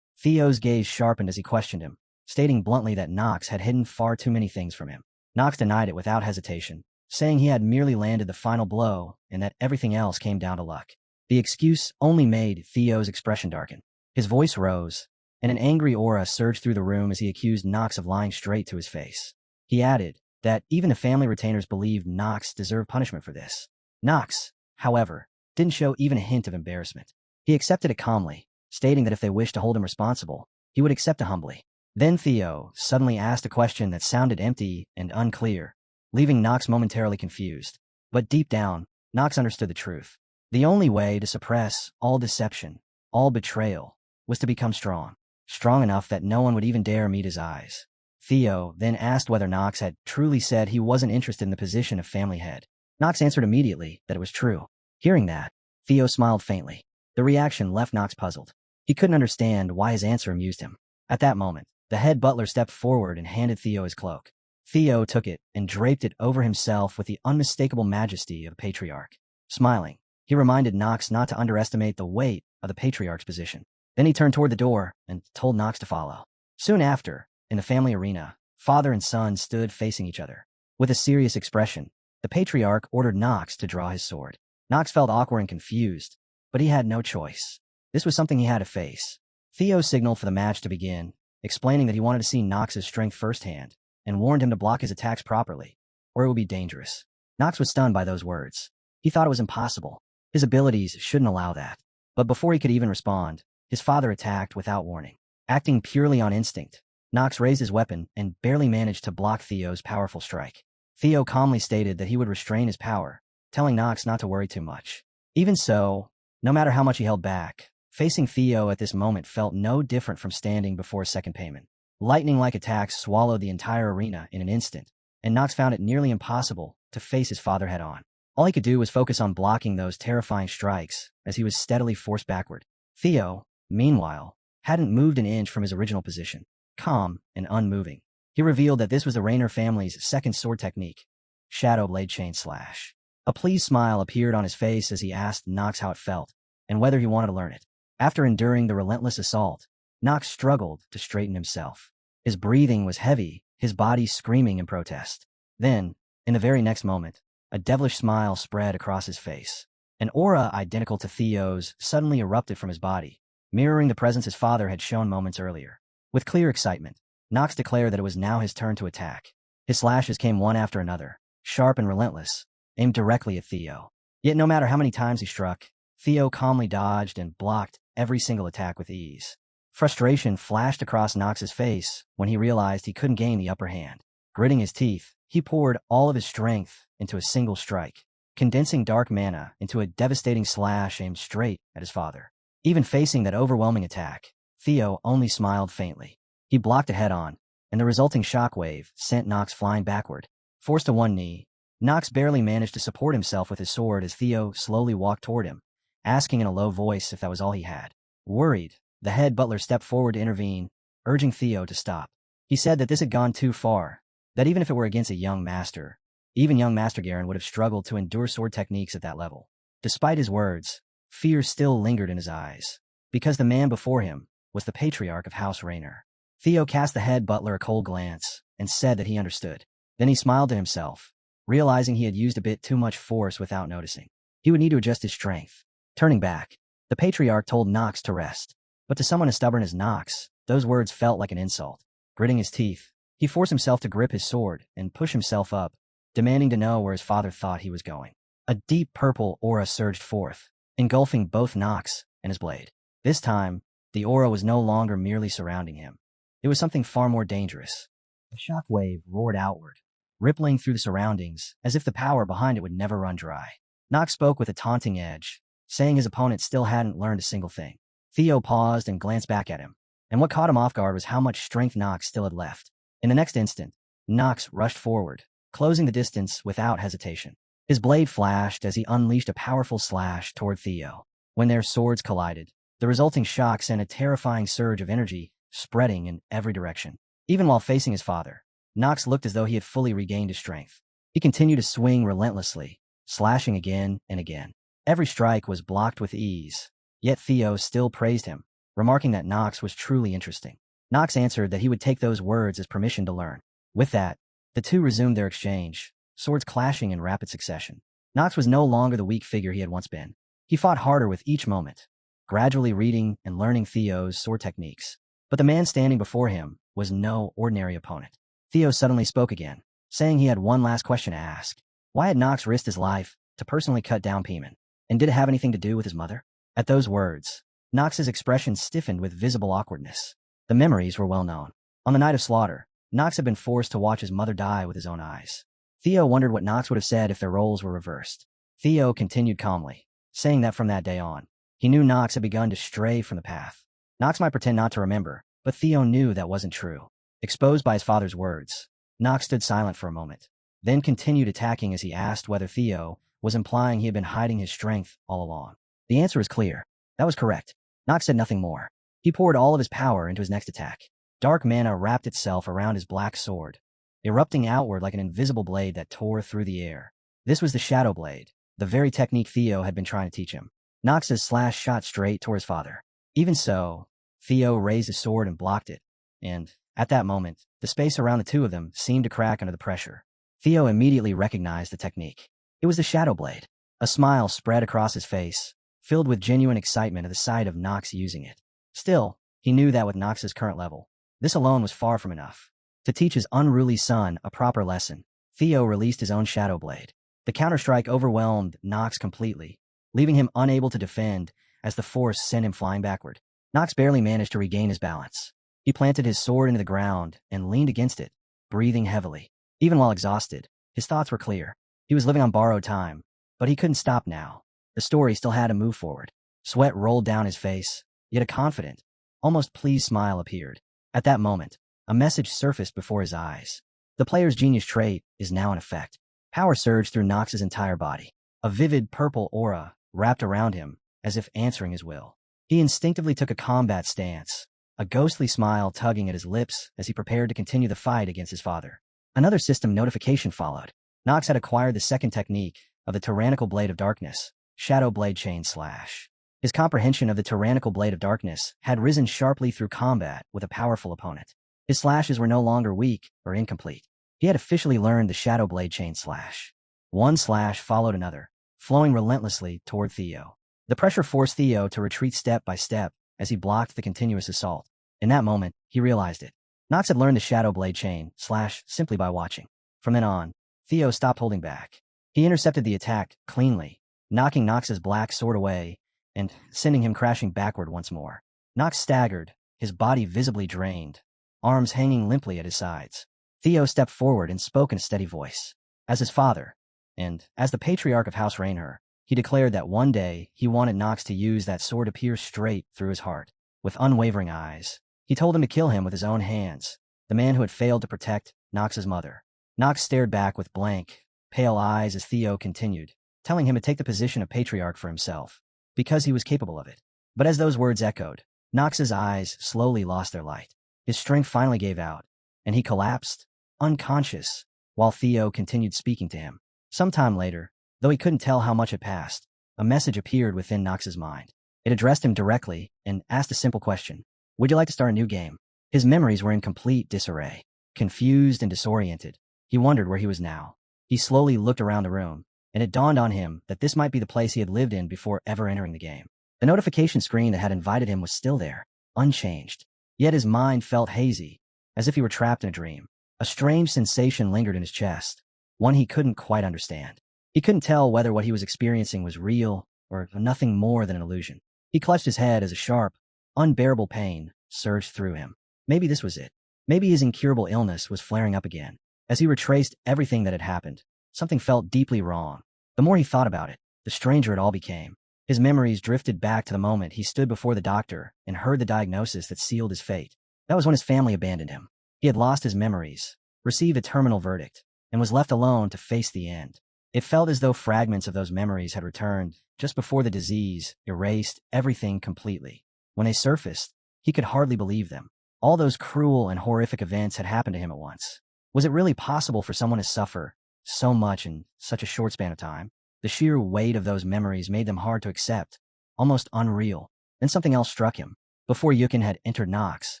Theo's gaze sharpened as he questioned him, stating bluntly that Nox had hidden far too many things from him. Nox denied it without hesitation, saying he had merely landed the final blow and that everything else came down to luck. The excuse only made Theo's expression darken. His voice rose, and an angry aura surged through the room as he accused Nox of lying straight to his face. He added that even the family retainers believed Nox deserved punishment for this. Nox, however, didn't show even a hint of embarrassment. He accepted it calmly, stating that if they wished to hold him responsible, he would accept it humbly. Then Theo suddenly asked a question that sounded empty and unclear, leaving Nox momentarily confused. But deep down, Nox understood the truth. The only way to suppress all deception, all betrayal, was to become strong. Strong enough that no one would even dare meet his eyes. Theo then asked whether Nox had truly said he wasn't interested in the position of family head. Nox answered immediately that it was true. Hearing that, Theo smiled faintly. The reaction left Nox puzzled. He couldn't understand why his answer amused him. At that moment, the head butler stepped forward and handed Theo his cloak. Theo took it and draped it over himself with the unmistakable majesty of a patriarch. Smiling, he reminded Nox not to underestimate the weight of the patriarch's position. Then he turned toward the door and told Nox to follow. Soon after, in the family arena, father and son stood facing each other. With a serious expression, the patriarch ordered Nox to draw his sword. Nox felt awkward and confused, but he had no choice. This was something he had to face. Theo signaled for the match to begin, explaining that he wanted to see Nox's strength firsthand, and warned him to block his attacks properly, or it would be dangerous. Nox was stunned by those words. He thought it was impossible. His abilities shouldn't allow that. But before he could even respond, his father attacked without warning. Acting purely on instinct, Nox raised his weapon and barely managed to block Theo's powerful strike. Theo calmly stated that he would restrain his power, telling Nox not to worry too much. Even so, no matter how much he held back, facing Theo at this moment felt no different from standing before a second payment. Lightning-like attacks swallowed the entire arena in an instant, and Nox found it nearly impossible to face his father head-on. All he could do was focus on blocking those terrifying strikes as he was steadily forced backward. Theo, meanwhile, hadn't moved an inch from his original position. Calm and unmoving, he revealed that this was the Rainer family's second sword technique, Shadow Blade Chain Slash. A pleased smile appeared on his face as he asked Nox how it felt, and whether he wanted to learn it. After enduring the relentless assault, Nox struggled to straighten himself. His breathing was heavy, his body screaming in protest. Then, in the very next moment, a devilish smile spread across his face. An aura identical to Theo's suddenly erupted from his body, mirroring the presence his father had shown moments earlier. With clear excitement, Nox declared that it was now his turn to attack. His slashes came one after another, sharp and relentless, aimed directly at Theo. Yet no matter how many times he struck, Theo calmly dodged and blocked every single attack with ease. Frustration flashed across Nox's face when he realized he couldn't gain the upper hand. Gritting his teeth, he poured all of his strength into a single strike, condensing dark mana into a devastating slash aimed straight at his father. Even facing that overwhelming attack, Theo only smiled faintly. He blocked it head-on, and the resulting shockwave sent Nox flying backward. Forced to one knee, Nox barely managed to support himself with his sword as Theo slowly walked toward him, asking in a low voice if that was all he had. Worried, the head butler stepped forward to intervene, urging Theo to stop. He said that this had gone too far, that even if it were against a young master, even young Master Garen would have struggled to endure sword techniques at that level. Despite his words, fear still lingered in his eyes, because the man before him was the patriarch of House Rainer. Theo cast the head butler a cold glance and said that he understood. Then he smiled to himself, realizing he had used a bit too much force without noticing. He would need to adjust his strength. Turning back, the patriarch told Nox to rest. But to someone as stubborn as Nox, those words felt like an insult. Gritting his teeth, he forced himself to grip his sword and push himself up, demanding to know where his father thought he was going. A deep purple aura surged forth, engulfing both Nox and his blade. This time, the aura was no longer merely surrounding him. It was something far more dangerous. A shock wave roared outward, rippling through the surroundings as if the power behind it would never run dry. Nox spoke with a taunting edge, saying his opponent still hadn't learned a single thing. Theo paused and glanced back at him, and what caught him off guard was how much strength Nox still had left. In the next instant, Nox rushed forward, closing the distance without hesitation. His blade flashed as he unleashed a powerful slash toward Theo. When their swords collided, the resulting shock sent a terrifying surge of energy spreading in every direction. Even while facing his father, Nox looked as though he had fully regained his strength. He continued to swing relentlessly, slashing again and again. Every strike was blocked with ease, yet Theo still praised him, remarking that Nox was truly interesting. Nox answered that he would take those words as permission to learn. With that, the two resumed their exchange, swords clashing in rapid succession. Nox was no longer the weak figure he had once been. He fought harder with each moment, gradually reading and learning Theo's sword techniques. But the man standing before him was no ordinary opponent. Theo suddenly spoke again, saying he had one last question to ask. Why had Nox risked his life to personally cut down Pieman? And did it have anything to do with his mother? At those words, Nox's expression stiffened with visible awkwardness. The memories were well known. On the night of slaughter, Nox had been forced to watch his mother die with his own eyes. Theo wondered what Nox would have said if their roles were reversed. Theo continued calmly, saying that from that day on, he knew Nox had begun to stray from the path. Nox might pretend not to remember, but Theo knew that wasn't true. Exposed by his father's words, Nox stood silent for a moment, then continued attacking as he asked whether Theo was implying he had been hiding his strength all along. The answer is clear. That was correct. Nox said nothing more. He poured all of his power into his next attack. Dark mana wrapped itself around his black sword, erupting outward like an invisible blade that tore through the air. This was the Shadow Blade, the very technique Theo had been trying to teach him. Nox's slash shot straight toward his father. Even so, Theo raised his sword and blocked it, and, at that moment, the space around the two of them seemed to crack under the pressure. Theo immediately recognized the technique. It was the Shadow Blade. A smile spread across his face, filled with genuine excitement at the sight of Nox using it. Still, he knew that with Nox's current level, this alone was far from enough. To teach his unruly son a proper lesson, Theo released his own Shadow Blade. The counterstrike overwhelmed Nox completely, leaving him unable to defend as the force sent him flying backward. Nox barely managed to regain his balance. He planted his sword into the ground and leaned against it, breathing heavily. Even while exhausted, his thoughts were clear. He was living on borrowed time, but he couldn't stop now. The story still had to move forward. Sweat rolled down his face, yet a confident, almost pleased smile appeared. At that moment, a message surfaced before his eyes. The player's genius trait is now in effect. Power surged through Nox's entire body. A vivid purple aura wrapped around him, as if answering his will. He instinctively took a combat stance, a ghostly smile tugging at his lips as he prepared to continue the fight against his father. Another system notification followed. Nox had acquired the second technique of the Tyrannical Blade of Darkness, Shadow Blade Chain Slash. His comprehension of the Tyrannical Blade of Darkness had risen sharply through combat with a powerful opponent. His slashes were no longer weak or incomplete. He had officially learned the Shadow Blade Chain Slash. One slash followed another, flowing relentlessly toward Theo. The pressure forced Theo to retreat step by step as he blocked the continuous assault. In that moment, he realized it. Nox had learned the Shadow Blade Chain Slash simply by watching. From then on, Theo stopped holding back. He intercepted the attack cleanly, knocking Nox's black sword away and sending him crashing backward once more. Nox staggered, his body visibly drained, arms hanging limply at his sides. Theo stepped forward and spoke in a steady voice. As his father, and as the patriarch of House Rainer, he declared that one day he wanted Nox to use that sword to pierce straight through his heart. With unwavering eyes, he told him to kill him with his own hands, the man who had failed to protect Nox's mother. Knox stared back with blank, pale eyes as Theo continued, telling him to take the position of patriarch for himself, because he was capable of it. But as those words echoed, Knox's eyes slowly lost their light. His strength finally gave out, and he collapsed, unconscious, while Theo continued speaking to him. Sometime later, though he couldn't tell how much had passed, a message appeared within Knox's mind. It addressed him directly and asked a simple question. Would you like to start a new game? His memories were in complete disarray. Confused and disoriented, he wondered where he was now. He slowly looked around the room, and it dawned on him that this might be the place he had lived in before ever entering the game. The notification screen that had invited him was still there, unchanged. Yet his mind felt hazy, as if he were trapped in a dream. A strange sensation lingered in his chest, one he couldn't quite understand. He couldn't tell whether what he was experiencing was real or nothing more than an illusion. He clutched his head as a sharp, unbearable pain surged through him. Maybe this was it. Maybe his incurable illness was flaring up again. As he retraced everything that had happened, something felt deeply wrong. The more he thought about it, the stranger it all became. His memories drifted back to the moment he stood before the doctor and heard the diagnosis that sealed his fate. That was when his family abandoned him. He had lost his memories, received a terminal verdict, and was left alone to face the end. It felt as though fragments of those memories had returned just before the disease erased everything completely. When they surfaced, he could hardly believe them. All those cruel and horrific events had happened to him at once. Was it really possible for someone to suffer so much in such a short span of time? The sheer weight of those memories made them hard to accept, almost unreal. Then something else struck him. Before Yukin had entered Nox,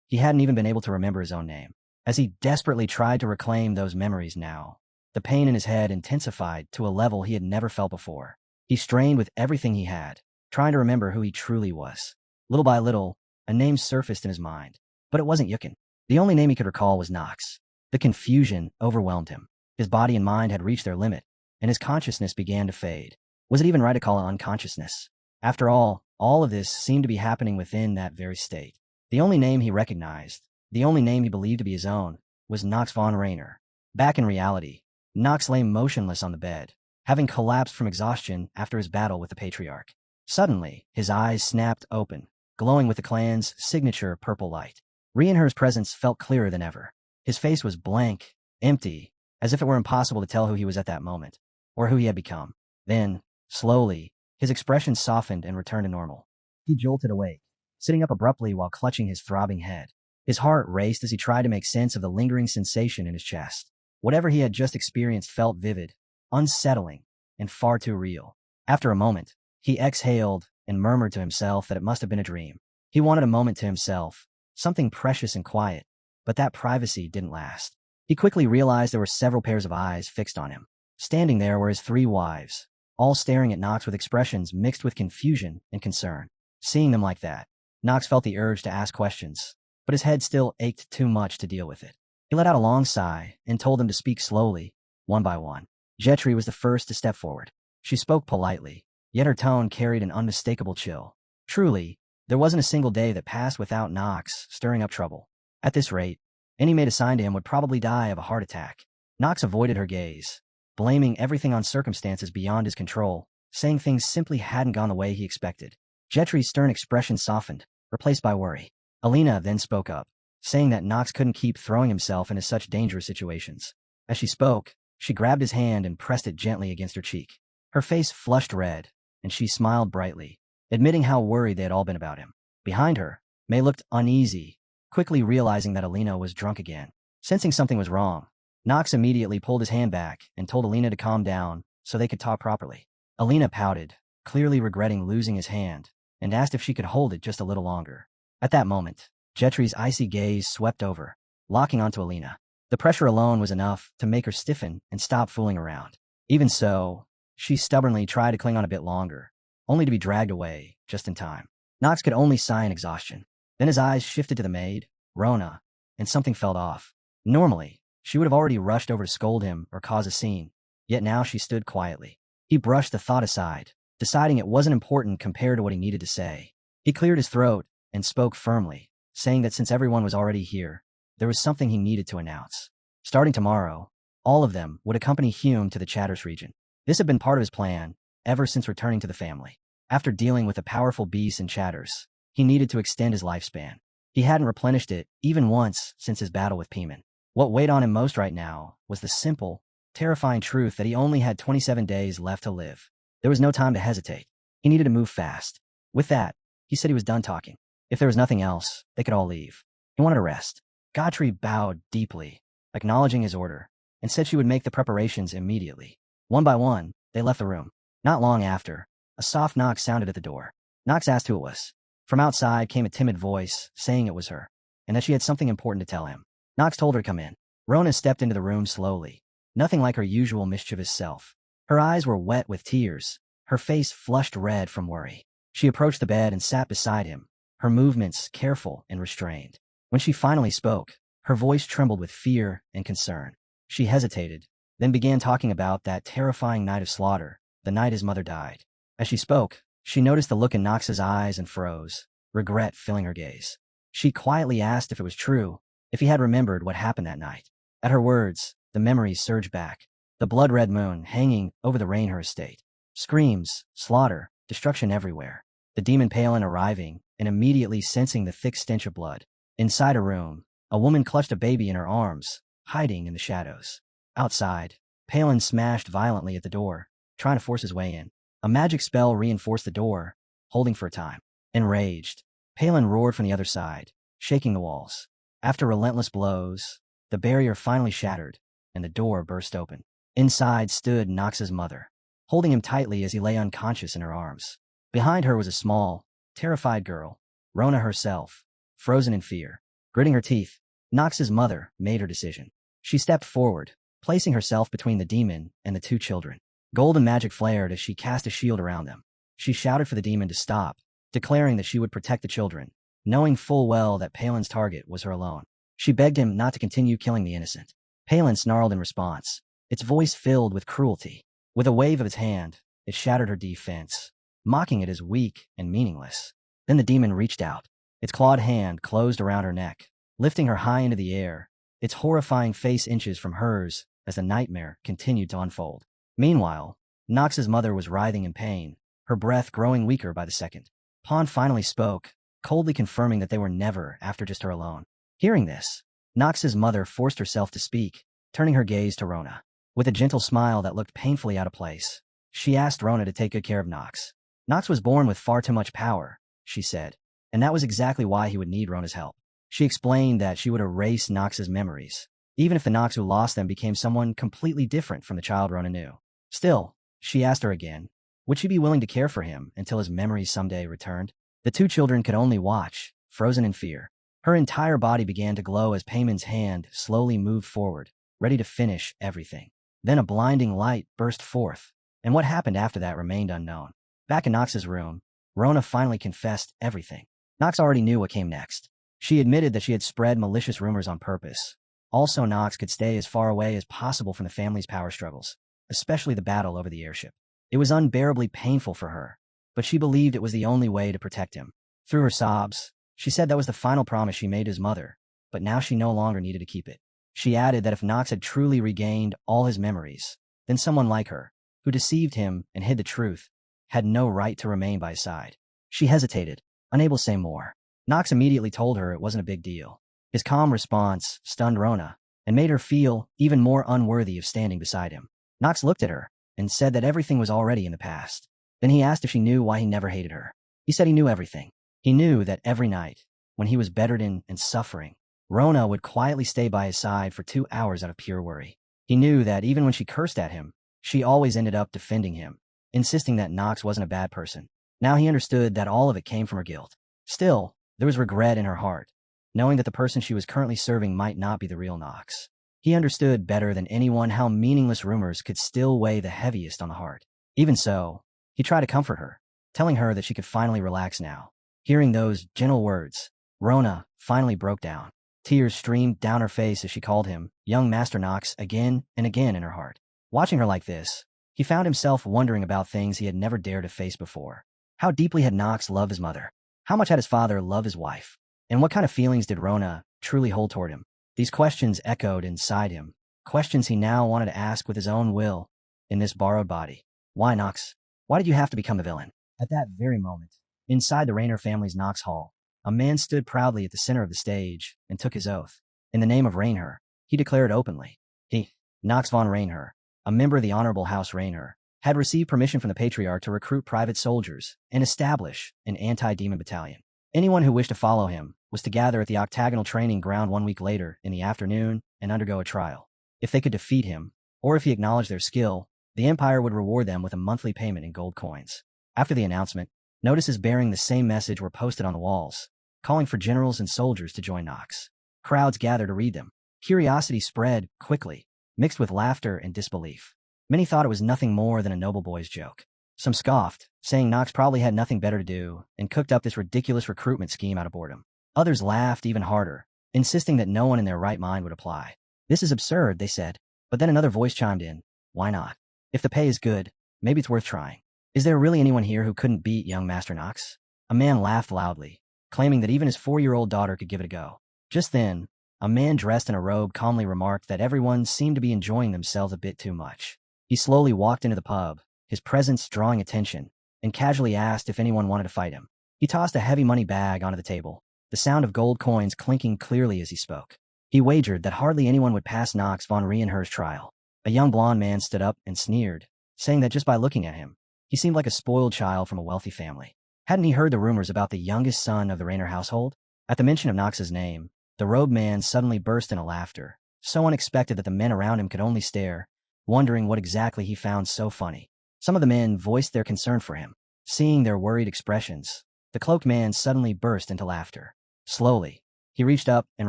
he hadn't even been able to remember his own name. As he desperately tried to reclaim those memories now, the pain in his head intensified to a level he had never felt before. He strained with everything he had, trying to remember who he truly was. Little by little, a name surfaced in his mind. But it wasn't Yukin. The only name he could recall was Nox. The confusion overwhelmed him. His body and mind had reached their limit, and his consciousness began to fade. Was it even right to call it unconsciousness? After all of this seemed to be happening within that very state. The only name he recognized, the only name he believed to be his own, was Nox von Rainer. Back in reality, Nox lay motionless on the bed, having collapsed from exhaustion after his battle with the Patriarch. Suddenly, his eyes snapped open, glowing with the clan's signature purple light. Reinher's presence felt clearer than ever. His face was blank, empty, as if it were impossible to tell who he was at that moment, or who he had become. Then, slowly, his expression softened and returned to normal. He jolted awake, sitting up abruptly while clutching his throbbing head. His heart raced as he tried to make sense of the lingering sensation in his chest. Whatever he had just experienced felt vivid, unsettling, and far too real. After a moment, he exhaled and murmured to himself that it must have been a dream. He wanted a moment to himself, something precious and quiet, but that privacy didn't last. He quickly realized there were several pairs of eyes fixed on him. Standing there were his 3 wives, all staring at Nox with expressions mixed with confusion and concern. Seeing them like that, Nox felt the urge to ask questions, but his head still ached too much to deal with it. He let out a long sigh and told them to speak slowly, one by one. Jetri was the first to step forward. She spoke politely, yet her tone carried an unmistakable chill. Truly, there wasn't a single day that passed without Nox stirring up trouble. At this rate, any mate assigned to him would probably die of a heart attack. Nox avoided her gaze, blaming everything on circumstances beyond his control, saying things simply hadn't gone the way he expected. Jetri's stern expression softened, replaced by worry. Alina then spoke up, saying that Nox couldn't keep throwing himself into such dangerous situations. As she spoke, she grabbed his hand and pressed it gently against her cheek. Her face flushed red, and she smiled brightly, admitting how worried they had all been about him. Behind her, May looked uneasy, quickly realizing that Alina was drunk again. Sensing something was wrong, Nox immediately pulled his hand back and told Alina to calm down so they could talk properly. Alina pouted, clearly regretting losing his hand, and asked if she could hold it just a little longer. At that moment, Jetri's icy gaze swept over, locking onto Alina. The pressure alone was enough to make her stiffen and stop fooling around. Even so, she stubbornly tried to cling on a bit longer, only to be dragged away just in time. Nox could only sigh in exhaustion. Then his eyes shifted to the maid, Rona, and something felt off. Normally, she would have already rushed over to scold him or cause a scene, yet now she stood quietly. He brushed the thought aside, deciding it wasn't important compared to what he needed to say. He cleared his throat and spoke firmly, saying that since everyone was already here, there was something he needed to announce. Starting tomorrow, all of them would accompany Hume to the Chatters region. This had been part of his plan ever since returning to the family. After dealing with the powerful beasts and Chatters, he needed to extend his lifespan. He hadn't replenished it even once since his battle with Piman. What weighed on him most right now was the simple, terrifying truth that he only had 27 days left to live. There was no time to hesitate. He needed to move fast. With that, he said he was done talking. If there was nothing else, they could all leave. He wanted to rest. Godfrey bowed deeply, acknowledging his order, and said she would make the preparations immediately. One by one, they left the room. Not long after, a soft knock sounded at the door. Knox asked who it was. From outside came a timid voice, saying it was her, and that she had something important to tell him. Knox told her to come in. Rona stepped into the room slowly, nothing like her usual mischievous self. Her eyes were wet with tears, her face flushed red from worry. She approached the bed and sat beside him, her movements careful and restrained. When she finally spoke, her voice trembled with fear and concern. She hesitated, then began talking about that terrifying night of slaughter, the night his mother died. As she spoke, she noticed the look in Knox's eyes and froze, regret filling her gaze. She quietly asked if it was true, if he had remembered what happened that night. At her words, the memories surged back, the blood-red moon hanging over the Rainher estate. Screams, slaughter, destruction everywhere. The demon Palin arriving and immediately sensing the thick stench of blood. Inside a room, a woman clutched a baby in her arms, hiding in the shadows. Outside, Palin smashed violently at the door, trying to force his way in. A magic spell reinforced the door, holding for a time. Enraged, Palin roared from the other side, shaking the walls. After relentless blows, the barrier finally shattered, and the door burst open. Inside stood Knox's mother, holding him tightly as he lay unconscious in her arms. Behind her was a small, terrified girl, Rona herself, frozen in fear. Gritting her teeth, Knox's mother made her decision. She stepped forward, placing herself between the demon and the two children. Golden magic flared as she cast a shield around them. She shouted for the demon to stop, declaring that she would protect the children, knowing full well that Palin's target was her alone. She begged him not to continue killing the innocent. Palin snarled in response, its voice filled with cruelty. With a wave of its hand, it shattered her defense, mocking it as weak and meaningless. Then the demon reached out. Its clawed hand closed around her neck, lifting her high into the air, its horrifying face inches from hers as the nightmare continued to unfold. Meanwhile, Knox's mother was writhing in pain, her breath growing weaker by the second. Pon finally spoke, coldly confirming that they were never after just her alone. Hearing this, Knox's mother forced herself to speak, turning her gaze to Rona. With a gentle smile that looked painfully out of place, she asked Rona to take good care of Knox. Knox was born with far too much power, she said, and that was exactly why he would need Rona's help. She explained that she would erase Knox's memories, even if the Knox who lost them became someone completely different from the child Rona knew. Still, she asked her again, would she be willing to care for him until his memories someday returned? The two children could only watch, frozen in fear. Her entire body began to glow as Payman's hand slowly moved forward, ready to finish everything. Then a blinding light burst forth, and what happened after that remained unknown. Back in Knox's room, Rona finally confessed everything. Knox already knew what came next. She admitted that she had spread malicious rumors on purpose. Also, Knox could stay as far away as possible from the family's power struggles, especially the battle over the airship. It was unbearably painful for her, but she believed it was the only way to protect him. Through her sobs, she said that was the final promise she made his mother, but now she no longer needed to keep it. She added that if Knox had truly regained all his memories, then someone like her, who deceived him and hid the truth, had no right to remain by his side. She hesitated, unable to say more. Knox immediately told her it wasn't a big deal. His calm response stunned Rona and made her feel even more unworthy of standing beside him. Knox looked at her and said that everything was already in the past. Then he asked if she knew why he never hated her. He said he knew everything. He knew that every night, when he was bedridden and suffering, Rona would quietly stay by his side for 2 hours out of pure worry. He knew that even when she cursed at him, she always ended up defending him, insisting that Knox wasn't a bad person. Now he understood that all of it came from her guilt. Still, there was regret in her heart, knowing that the person she was currently serving might not be the real Knox. He understood better than anyone how meaningless rumors could still weigh the heaviest on the heart. Even so, he tried to comfort her, telling her that she could finally relax now. Hearing those gentle words, Rona finally broke down. Tears streamed down her face as she called him young Master Knox again and again in her heart. Watching her like this, he found himself wondering about things he had never dared to face before. How deeply had Knox loved his mother? How much had his father loved his wife? And what kind of feelings did Rona truly hold toward him? These questions echoed inside him, questions he now wanted to ask with his own will, in this borrowed body. Why, Knox? Why did you have to become the villain? At that very moment, inside the Rayner family's Knox Hall, a man stood proudly at the center of the stage and took his oath. In the name of Rayner, he declared openly. He, Knox von Rainher, a member of the Honorable House Rainher, had received permission from the Patriarch to recruit private soldiers and establish an anti-demon battalion. Anyone who wished to follow him was to gather at the octagonal training ground 1 week later in the afternoon and undergo a trial. If they could defeat him, or if he acknowledged their skill, the Empire would reward them with a monthly payment in gold coins. After the announcement, notices bearing the same message were posted on the walls, calling for generals and soldiers to join Knox. Crowds gathered to read them. Curiosity spread quickly, mixed with laughter and disbelief. Many thought it was nothing more than a noble boy's joke. Some scoffed, saying Knox probably had nothing better to do and cooked up this ridiculous recruitment scheme out of boredom. Others laughed even harder, insisting that no one in their right mind would apply. This is absurd, they said. But then another voice chimed in. Why not? If the pay is good, maybe it's worth trying. Is there really anyone here who couldn't beat young Master Knox? A man laughed loudly, claiming that even his 4-year-old daughter could give it a go. Just then, a man dressed in a robe calmly remarked that everyone seemed to be enjoying themselves a bit too much. He slowly walked into the pub, his presence drawing attention, and casually asked if anyone wanted to fight him. He tossed a heavy money bag onto the table, the sound of gold coins clinking clearly as he spoke. He wagered that hardly anyone would pass Knox von Reinher's trial. A young blond man stood up and sneered, saying that just by looking at him, he seemed like a spoiled child from a wealthy family. Hadn't he heard the rumors about the youngest son of the Rainer household? At the mention of Knox's name, the robed man suddenly burst into laughter, so unexpected that the men around him could only stare, wondering what exactly he found so funny. Some of the men voiced their concern for him. Seeing their worried expressions, the cloaked man suddenly burst into laughter. Slowly, he reached up and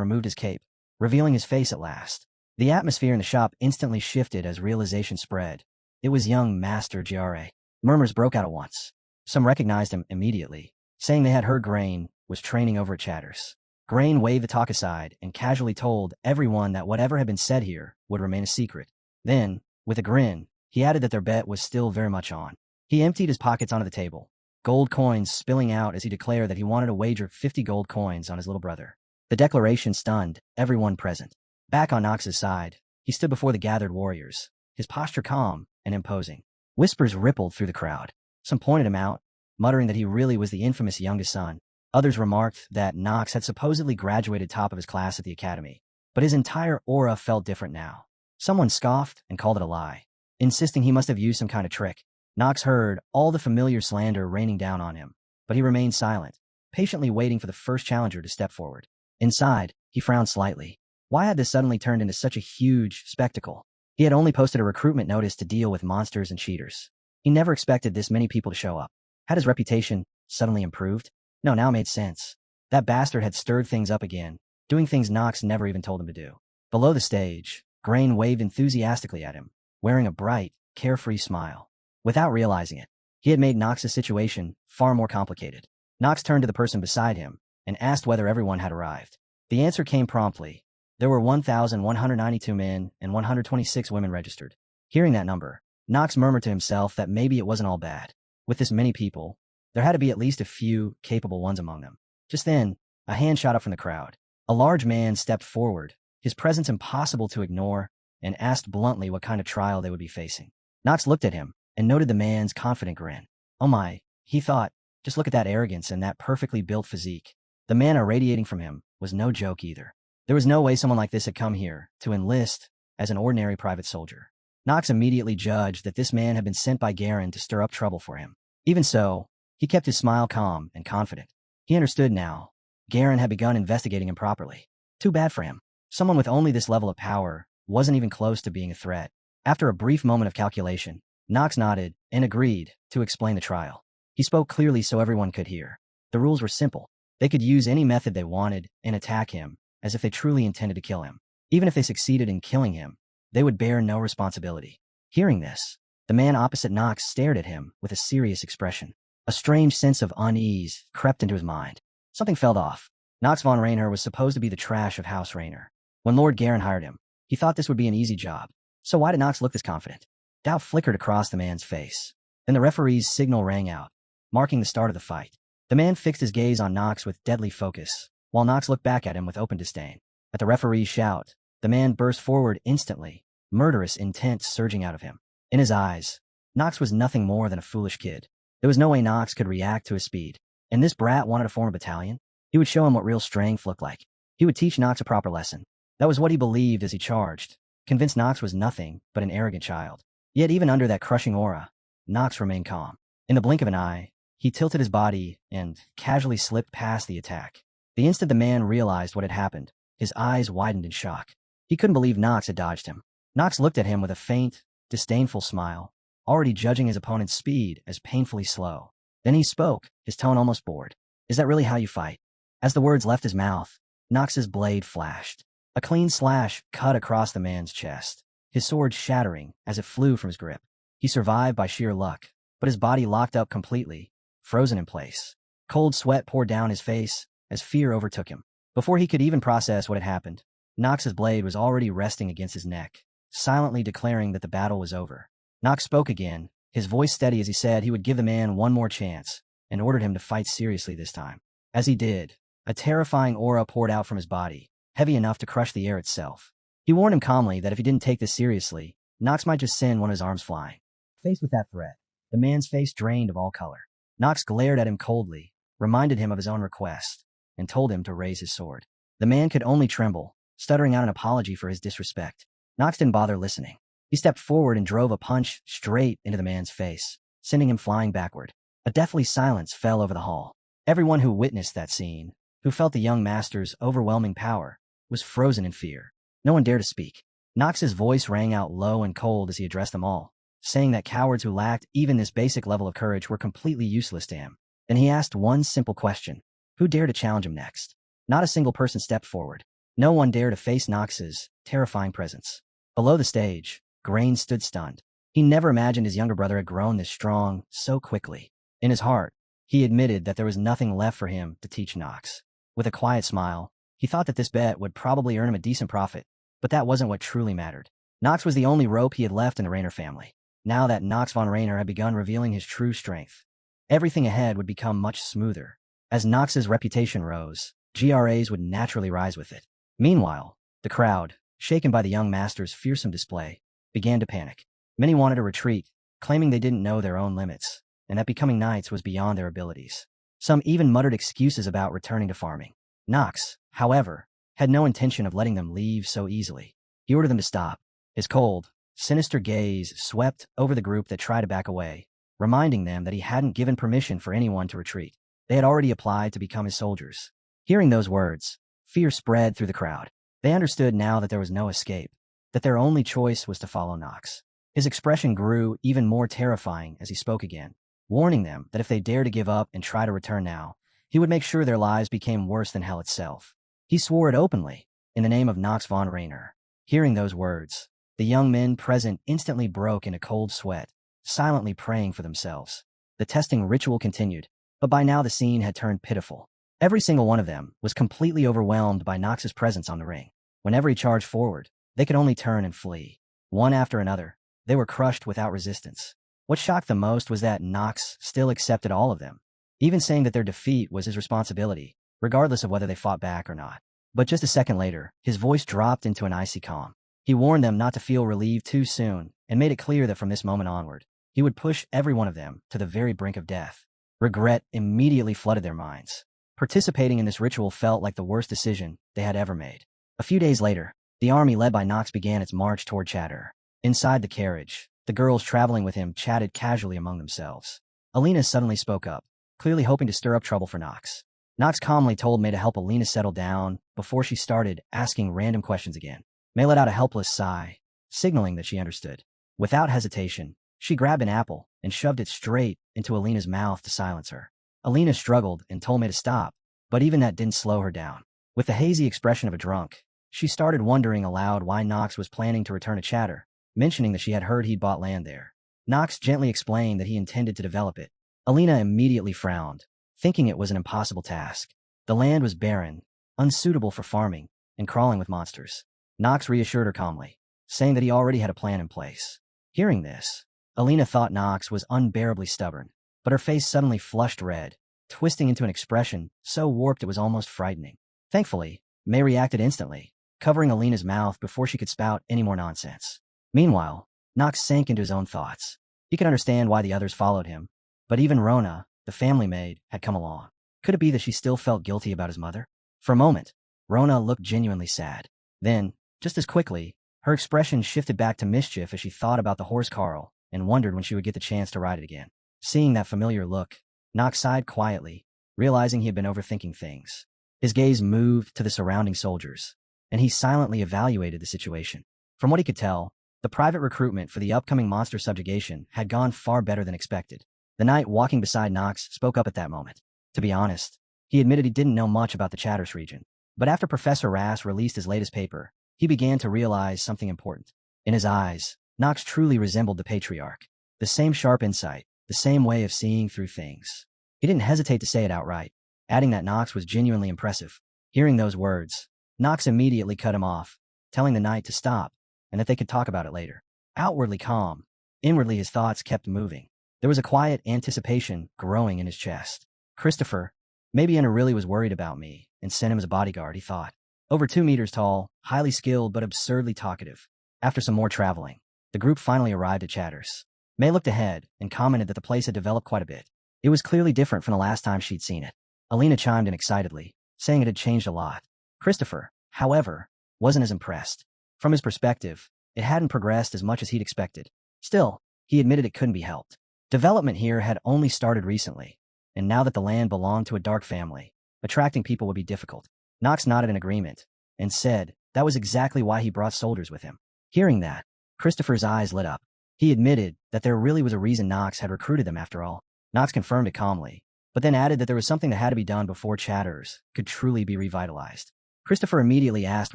removed his cape, revealing his face at last. The atmosphere in the shop instantly shifted as realization spread. It was young Master Giare. Murmurs broke out at once. Some recognized him immediately, saying they had heard Grain was training over at Chatters. Grain waved the talk aside and casually told everyone that whatever had been said here would remain a secret. Then, with a grin, he added that their bet was still very much on. He emptied his pockets onto the table, gold coins spilling out as he declared that he wanted to wager 50 gold coins on his little brother. The declaration stunned everyone present. Back on Knox's side, he stood before the gathered warriors, his posture calm and imposing. Whispers rippled through the crowd. Some pointed him out, muttering that he really was the infamous youngest son. Others remarked that Knox had supposedly graduated top of his class at the academy, but his entire aura felt different now. Someone scoffed and called it a lie, insisting he must have used some kind of trick. Knox heard all the familiar slander raining down on him, but he remained silent, patiently waiting for the first challenger to step forward. Inside, he frowned slightly. Why had this suddenly turned into such a huge spectacle? He had only posted a recruitment notice to deal with monsters and cheaters. He never expected this many people to show up. Had his reputation suddenly improved? No, now it made sense. That bastard had stirred things up again, doing things Knox never even told him to do. Below the stage, Grain waved enthusiastically at him, wearing a bright, carefree smile. Without realizing it, he had made Knox's situation far more complicated. Knox turned to the person beside him and asked whether everyone had arrived. The answer came promptly. There were 1,192 men and 126 women registered. Hearing that number, Knox murmured to himself that maybe it wasn't all bad. With this many people, there had to be at least a few capable ones among them. Just then, a hand shot up from the crowd. A large man stepped forward, his presence impossible to ignore, and asked bluntly what kind of trial they would be facing. Knox looked at him and noted the man's confident grin. Oh my, he thought, just look at that arrogance and that perfectly built physique. The man irradiating from him was no joke either. There was no way someone like this had come here to enlist as an ordinary private soldier. Knox immediately judged that this man had been sent by Garen to stir up trouble for him. Even so, he kept his smile calm and confident. He understood now. Garen had begun investigating him properly. Too bad for him. Someone with only this level of power wasn't even close to being a threat. After a brief moment of calculation, Knox nodded and agreed to explain the trial. He spoke clearly so everyone could hear. The rules were simple. They could use any method they wanted and attack him, as if they truly intended to kill him. Even if they succeeded in killing him, they would bear no responsibility. Hearing this, the man opposite Knox stared at him with a serious expression. A strange sense of unease crept into his mind. Something felt off. Knox von Rainer was supposed to be the trash of House Rainer. When Lord Garen hired him, he thought this would be an easy job. So why did Knox look this confident? Doubt flickered across the man's face. Then the referee's signal rang out, marking the start of the fight. The man fixed his gaze on Knox with deadly focus, while Knox looked back at him with open disdain. At the referee's shout, the man burst forward instantly, murderous intent surging out of him. In his eyes, Knox was nothing more than a foolish kid. There was no way Knox could react to his speed. And this brat wanted to form a battalion? He would show him what real strength looked like. He would teach Knox a proper lesson. That was what he believed as he charged, convinced Nox was nothing but an arrogant child. Yet even under that crushing aura, Nox remained calm. In the blink of an eye, he tilted his body and casually slipped past the attack. The instant the man realized what had happened, his eyes widened in shock. He couldn't believe Nox had dodged him. Nox looked at him with a faint, disdainful smile, already judging his opponent's speed as painfully slow. Then he spoke, his tone almost bored. "Is that really how you fight?" As the words left his mouth, Nox's blade flashed. A clean slash cut across the man's chest, his sword shattering as it flew from his grip. He survived by sheer luck, but his body locked up completely, frozen in place. Cold sweat poured down his face as fear overtook him. Before he could even process what had happened, Nox's blade was already resting against his neck, silently declaring that the battle was over. Nox spoke again, his voice steady as he said he would give the man one more chance, and ordered him to fight seriously this time. As he did, a terrifying aura poured out from his body, heavy enough to crush the air itself. He warned him calmly that if he didn't take this seriously, Nox might just send one of his arms flying. Faced with that threat, the man's face drained of all color. Nox glared at him coldly, reminded him of his own request, and told him to raise his sword. The man could only tremble, stuttering out an apology for his disrespect. Nox didn't bother listening. He stepped forward and drove a punch straight into the man's face, sending him flying backward. A deathly silence fell over the hall. Everyone who witnessed that scene, who felt the young master's overwhelming power, was frozen in fear. No one dared to speak. Nox's voice rang out low and cold as he addressed them all, saying that cowards who lacked even this basic level of courage were completely useless to him. Then he asked one simple question. Who dared to challenge him next? Not a single person stepped forward. No one dared to face Nox's terrifying presence. Below the stage, Grain stood stunned. He never imagined his younger brother had grown this strong so quickly. In his heart, he admitted that there was nothing left for him to teach Nox. With a quiet smile, he thought that this bet would probably earn him a decent profit, but that wasn't what truly mattered. Nox was the only rope he had left in the Rainer family. Now that Nox von Rainer had begun revealing his true strength, everything ahead would become much smoother. As Nox's reputation rose, GRAs would naturally rise with it. Meanwhile, the crowd, shaken by the young master's fearsome display, began to panic. Many wanted to retreat, claiming they didn't know their own limits, and that becoming knights was beyond their abilities. Some even muttered excuses about returning to farming. Nox, however, had no intention of letting them leave so easily. He ordered them to stop. His cold, sinister gaze swept over the group that tried to back away, reminding them that he hadn't given permission for anyone to retreat. They had already applied to become his soldiers. Hearing those words, fear spread through the crowd. They understood now that there was no escape, that their only choice was to follow Nox. His expression grew even more terrifying as he spoke again, warning them that if they dared to give up and try to return now, he would make sure their lives became worse than hell itself. He swore it openly, in the name of Nox von Rainer. Hearing those words, the young men present instantly broke into cold sweat, silently praying for themselves. The testing ritual continued, but by now the scene had turned pitiful. Every single one of them was completely overwhelmed by Nox's presence on the ring. Whenever he charged forward, they could only turn and flee. One after another, they were crushed without resistance. What shocked them most was that Nox still accepted all of them, even saying that their defeat was his responsibility, regardless of whether they fought back or not. But just a second later, his voice dropped into an icy calm. He warned them not to feel relieved too soon, and made it clear that from this moment onward, he would push every one of them to the very brink of death. Regret immediately flooded their minds. Participating in this ritual felt like the worst decision they had ever made. A few days later, the army led by Nox began its march toward Chatter. Inside the carriage, the girls traveling with him chatted casually among themselves. Alina suddenly spoke up, clearly hoping to stir up trouble for Nox. Nox calmly told May to help Alina settle down before she started asking random questions again. May let out a helpless sigh, signaling that she understood. Without hesitation, she grabbed an apple and shoved it straight into Alina's mouth to silence her. Alina struggled and told May to stop, but even that didn't slow her down. With the hazy expression of a drunk, she started wondering aloud why Nox was planning to return to Chatter, mentioning that she had heard he'd bought land there. Nox gently explained that he intended to develop it. Alina immediately frowned, thinking it was an impossible task. The land was barren, unsuitable for farming, and crawling with monsters. Nox reassured her calmly, saying that he already had a plan in place. Hearing this, Alina thought Nox was unbearably stubborn, but her face suddenly flushed red, twisting into an expression so warped it was almost frightening. Thankfully, May reacted instantly, covering Alina's mouth before she could spout any more nonsense. Meanwhile, Nox sank into his own thoughts. He could understand why the others followed him, but even Rona, the family maid, had come along. Could it be that she still felt guilty about his mother? For a moment, Rona looked genuinely sad. Then, just as quickly, her expression shifted back to mischief as she thought about the horse Carl and wondered when she would get the chance to ride it again. Seeing that familiar look, Knox sighed quietly, realizing he had been overthinking things. His gaze moved to the surrounding soldiers, and he silently evaluated the situation. From what he could tell, the private recruitment for the upcoming monster subjugation had gone far better than expected. The knight walking beside Knox spoke up at that moment. To be honest, he admitted he didn't know much about the Chatters region. But after Professor Rass released his latest paper, he began to realize something important. In his eyes, Knox truly resembled the Patriarch. The same sharp insight, the same way of seeing through things. He didn't hesitate to say it outright, adding that Knox was genuinely impressive. Hearing those words, Knox immediately cut him off, telling the knight to stop, and that they could talk about it later. Outwardly calm, inwardly his thoughts kept moving. There was a quiet anticipation growing in his chest. Christopher, maybe Anna really was worried about me and sent him as a bodyguard, he thought. Over 2 meters tall, highly skilled but absurdly talkative. After some more traveling, the group finally arrived at Chatters. May looked ahead and commented that the place had developed quite a bit. It was clearly different from the last time she'd seen it. Alina chimed in excitedly, saying it had changed a lot. Christopher, however, wasn't as impressed. From his perspective, it hadn't progressed as much as he'd expected. Still, he admitted it couldn't be helped. Development here had only started recently, and now that the land belonged to a dark family, attracting people would be difficult. Knox nodded in agreement and said that was exactly why he brought soldiers with him. Hearing that, Christopher's eyes lit up. He admitted that there really was a reason Knox had recruited them after all. Knox confirmed it calmly, but then added that there was something that had to be done before Chatters could truly be revitalized. Christopher immediately asked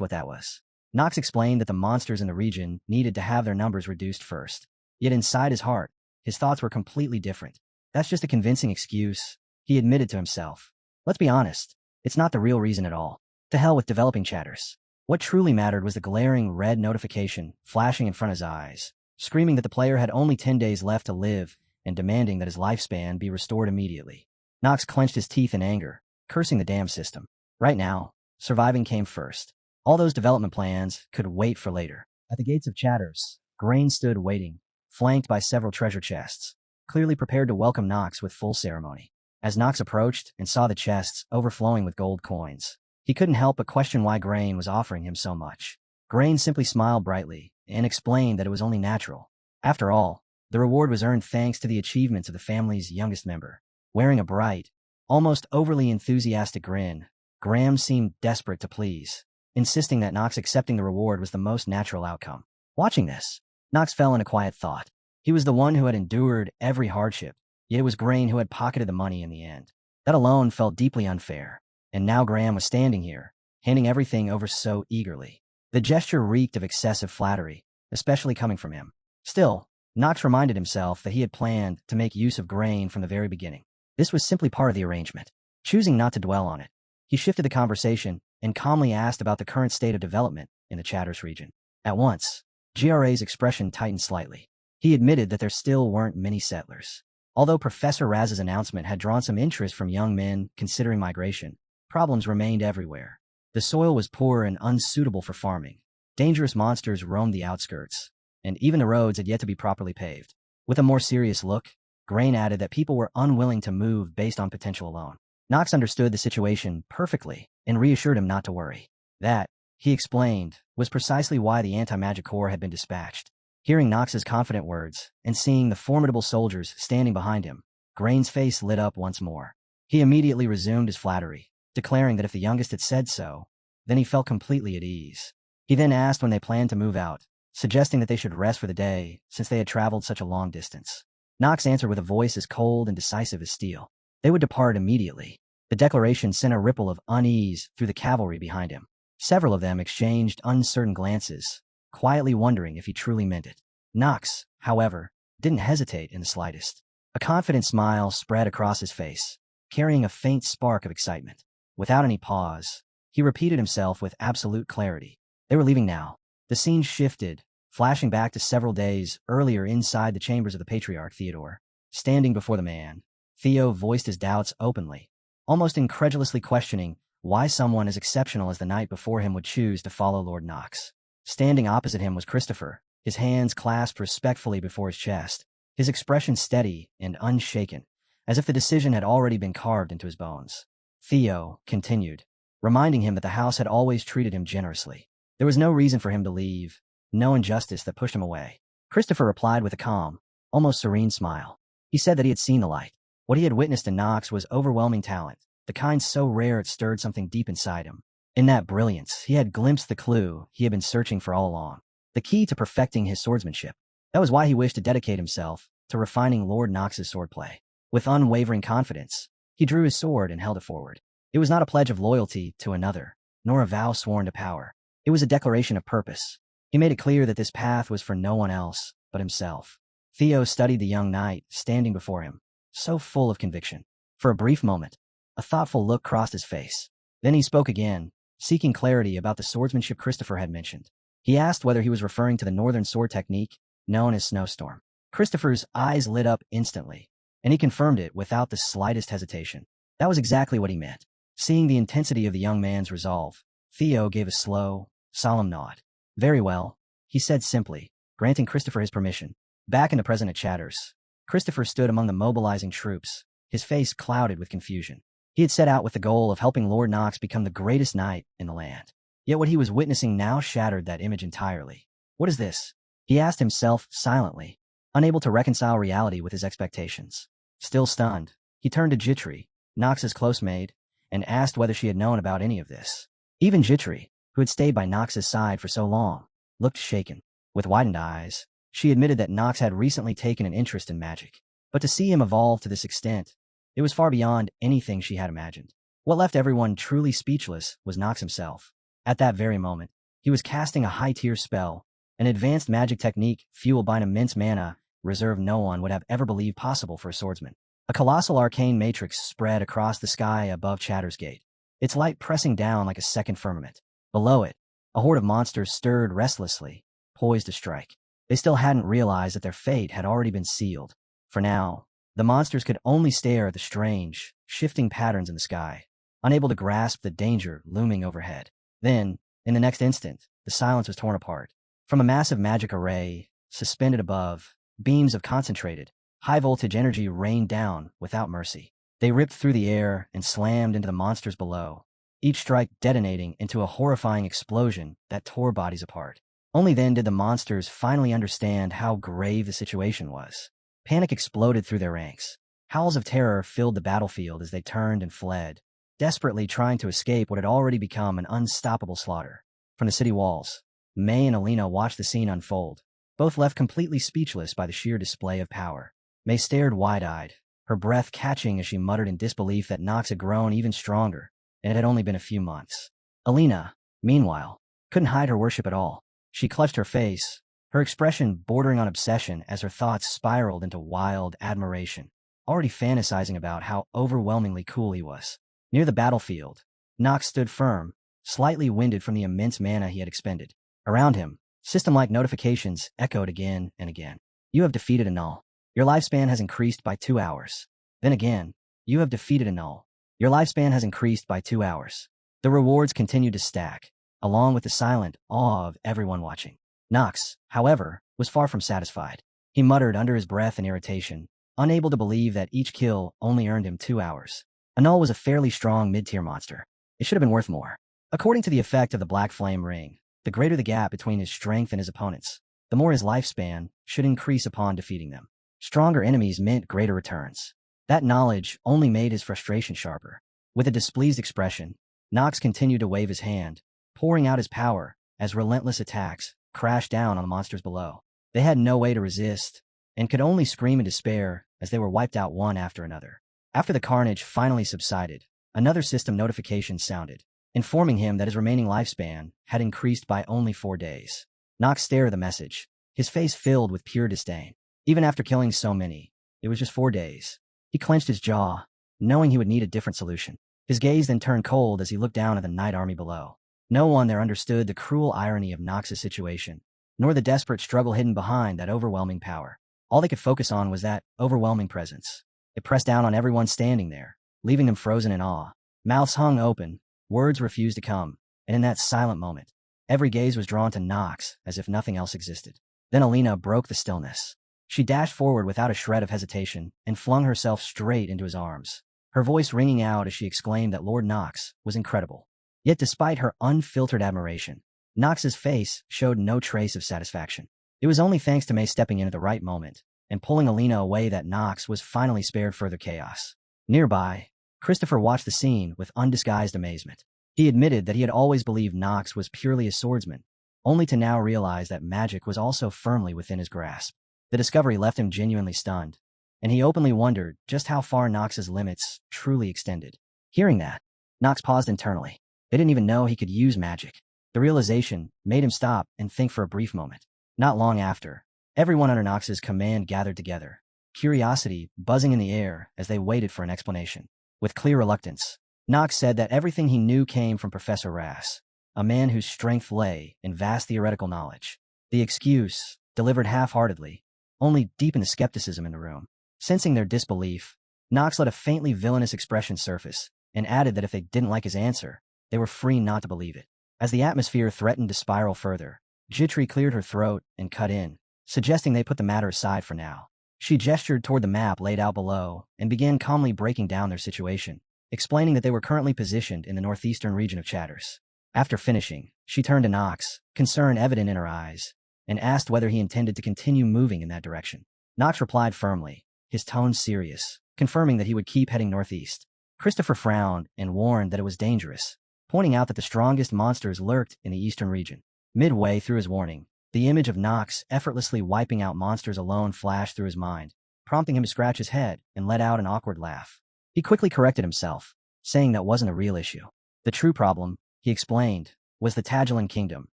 what that was. Knox explained that the monsters in the region needed to have their numbers reduced first. Yet inside his heart, his thoughts were completely different. That's just a convincing excuse, he admitted to himself. Let's be honest, it's not the real reason at all. To hell with developing Chatters. What truly mattered was the glaring red notification flashing in front of his eyes, screaming that the player had only 10 days left to live and demanding that his lifespan be restored immediately. Knox clenched his teeth in anger, cursing the damn system. Right now, surviving came first. All those development plans could wait for later. At the gates of Chatters, Grain stood waiting, flanked by several treasure chests, clearly prepared to welcome Knox with full ceremony. As Knox approached and saw the chests overflowing with gold coins, he couldn't help but question why Grain was offering him so much. Grain simply smiled brightly and explained that it was only natural. After all, the reward was earned thanks to the achievements of the family's youngest member. Wearing a bright, almost overly enthusiastic grin, Graham seemed desperate to please, insisting that Knox accepting the reward was the most natural outcome. Watching this, Knox fell into quiet thought. He was the one who had endured every hardship, yet it was Grain who had pocketed the money in the end. That alone felt deeply unfair, and now Graham was standing here, handing everything over so eagerly. The gesture reeked of excessive flattery, especially coming from him. Still, Knox reminded himself that he had planned to make use of Grain from the very beginning. This was simply part of the arrangement. Choosing not to dwell on it, he shifted the conversation and calmly asked about the current state of development in the Chatters region. At once, GRA's expression tightened slightly. He admitted that there still weren't many settlers. Although Professor Raz's announcement had drawn some interest from young men considering migration, problems remained everywhere. The soil was poor and unsuitable for farming. Dangerous monsters roamed the outskirts, and even the roads had yet to be properly paved. With a more serious look, Grain added that people were unwilling to move based on potential alone. Knox understood the situation perfectly and reassured him not to worry. That, he explained, was precisely why the anti-magic corps had been dispatched. Hearing Knox's confident words and seeing the formidable soldiers standing behind him, Grain's face lit up once more. He immediately resumed his flattery, declaring that if the youngest had said so, then he felt completely at ease. He then asked when they planned to move out, suggesting that they should rest for the day since they had traveled such a long distance. Knox answered with a voice as cold and decisive as steel. They would depart immediately. The declaration sent a ripple of unease through the cavalry behind him. Several of them exchanged uncertain glances, quietly wondering if he truly meant it. Knox, however, didn't hesitate in the slightest. A confident smile spread across his face, carrying a faint spark of excitement. Without any pause, he repeated himself with absolute clarity. They were leaving now. The scene shifted, flashing back to several days earlier inside the chambers of the Patriarch Theodore. Standing before the man, Theo voiced his doubts openly, almost incredulously questioning why someone as exceptional as the knight before him would choose to follow Lord Knox. Standing opposite him was Christopher, his hands clasped respectfully before his chest, his expression steady and unshaken, as if the decision had already been carved into his bones. Theo continued, reminding him that the house had always treated him generously. There was no reason for him to leave, no injustice that pushed him away. Christopher replied with a calm, almost serene smile. He said that he had seen the light. What he had witnessed in Nox was overwhelming talent, the kind so rare it stirred something deep inside him. In that brilliance, he had glimpsed the clue he had been searching for all along, the key to perfecting his swordsmanship. That was why he wished to dedicate himself to refining Lord Nox's swordplay. With unwavering confidence, he drew his sword and held it forward. It was not a pledge of loyalty to another, nor a vow sworn to power. It was a declaration of purpose. He made it clear that this path was for no one else but himself. Theo studied the young knight standing before him, so full of conviction. For a brief moment, a thoughtful look crossed his face. Then he spoke again, seeking clarity about the swordsmanship Christopher had mentioned. He asked whether he was referring to the northern sword technique known as snowstorm. Christopher's eyes lit up instantly, and he confirmed it without the slightest hesitation. That was exactly what he meant. Seeing the intensity of the young man's resolve, Theo gave a slow, solemn nod. Very well, he said simply, granting Christopher his permission. Back in the present at Chatters, Christopher stood among the mobilizing troops, his face clouded with confusion. He had set out with the goal of helping Lord Nox become the greatest knight in the land. Yet what he was witnessing now shattered that image entirely. What is this? He asked himself silently, unable to reconcile reality with his expectations. Still stunned, he turned to Jitri, Nox's close maid, and asked whether she had known about any of this. Even Jitri, who had stayed by Nox's side for so long, looked shaken. With widened eyes, she admitted that Nox had recently taken an interest in magic. But to see him evolve to this extent, it was far beyond anything she had imagined. What left everyone truly speechless was Nox himself. At that very moment, he was casting a high-tier spell, an advanced magic technique fueled by an immense mana reserve no one would have ever believed possible for a swordsman. A colossal arcane matrix spread across the sky above Chatter's Gate, its light pressing down like a second firmament. Below it, a horde of monsters stirred restlessly, poised to strike. They still hadn't realized that their fate had already been sealed. For now, the monsters could only stare at the strange, shifting patterns in the sky, unable to grasp the danger looming overhead. Then, in the next instant, the silence was torn apart. From a massive magic array, suspended above, beams of concentrated, high-voltage energy rained down without mercy. They ripped through the air and slammed into the monsters below, each strike detonating into a horrifying explosion that tore bodies apart. Only then did the monsters finally understand how grave the situation was. Panic exploded through their ranks. Howls of terror filled the battlefield as they turned and fled, desperately trying to escape what had already become an unstoppable slaughter. From the city walls, May and Alina watched the scene unfold, both left completely speechless by the sheer display of power. May stared wide-eyed, her breath catching as she muttered in disbelief that Nox had grown even stronger, and it had only been a few months. Alina, meanwhile, couldn't hide her worship at all. She clutched her face, her expression bordering on obsession as her thoughts spiraled into wild admiration, already fantasizing about how overwhelmingly cool he was. Near the battlefield, Nox stood firm, slightly winded from the immense mana he had expended. Around him, system-like notifications echoed again and again. You have defeated a null. Your lifespan has increased by 2 hours. Then again, you have defeated a null. Your lifespan has increased by 2 hours. The rewards continued to stack, along with the silent awe of everyone watching. Nox, however, was far from satisfied. He muttered under his breath in irritation, unable to believe that each kill only earned him 2 hours. A null was a fairly strong mid-tier monster. It should have been worth more. According to the effect of the Black Flame Ring, the greater the gap between his strength and his opponents, the more his lifespan should increase upon defeating them. Stronger enemies meant greater returns. That knowledge only made his frustration sharper. With a displeased expression, Nox continued to wave his hand, pouring out his power as relentless attacks crashed down on the monsters below. They had no way to resist, and could only scream in despair as they were wiped out one after another. After the carnage finally subsided, another system notification sounded, informing him that his remaining lifespan had increased by only 4 days. Nox stared at the message, his face filled with pure disdain. Even after killing so many, it was just 4 days. He clenched his jaw, knowing he would need a different solution. His gaze then turned cold as he looked down at the night army below. No one there understood the cruel irony of Nox's situation, nor the desperate struggle hidden behind that overwhelming power. All they could focus on was that overwhelming presence. It pressed down on everyone standing there, leaving them frozen in awe. Mouths hung open, words refused to come, and in that silent moment, every gaze was drawn to Nox as if nothing else existed. Then Alina broke the stillness. She dashed forward without a shred of hesitation and flung herself straight into his arms, her voice ringing out as she exclaimed that Lord Nox was incredible. Yet despite her unfiltered admiration, Knox's face showed no trace of satisfaction. It was only thanks to May stepping in at the right moment and pulling Alina away that Knox was finally spared further chaos. Nearby, Christopher watched the scene with undisguised amazement. He admitted that he had always believed Knox was purely a swordsman, only to now realize that magic was also firmly within his grasp. The discovery left him genuinely stunned, and he openly wondered just how far Knox's limits truly extended. Hearing that, Knox paused internally. They didn't even know he could use magic. The realization made him stop and think for a brief moment. Not long after, everyone under Knox's command gathered together, curiosity buzzing in the air as they waited for an explanation. With clear reluctance, Knox said that everything he knew came from Professor Rass, a man whose strength lay in vast theoretical knowledge. The excuse, delivered half-heartedly, only deepened the skepticism in the room. Sensing their disbelief, Knox let a faintly villainous expression surface and added that if they didn't like his answer, they were free not to believe it. As the atmosphere threatened to spiral further, Jitri cleared her throat and cut in, suggesting they put the matter aside for now. She gestured toward the map laid out below and began calmly breaking down their situation, explaining that they were currently positioned in the northeastern region of Chatters. After finishing, she turned to Knox, concern evident in her eyes, and asked whether he intended to continue moving in that direction. Knox replied firmly, his tone serious, confirming that he would keep heading northeast. Christopher frowned and warned that it was dangerous, pointing out that the strongest monsters lurked in the eastern region. Midway through his warning, the image of Knox effortlessly wiping out monsters alone flashed through his mind, prompting him to scratch his head and let out an awkward laugh. He quickly corrected himself, saying that wasn't a real issue. The true problem, he explained, was the Tagelan Kingdom,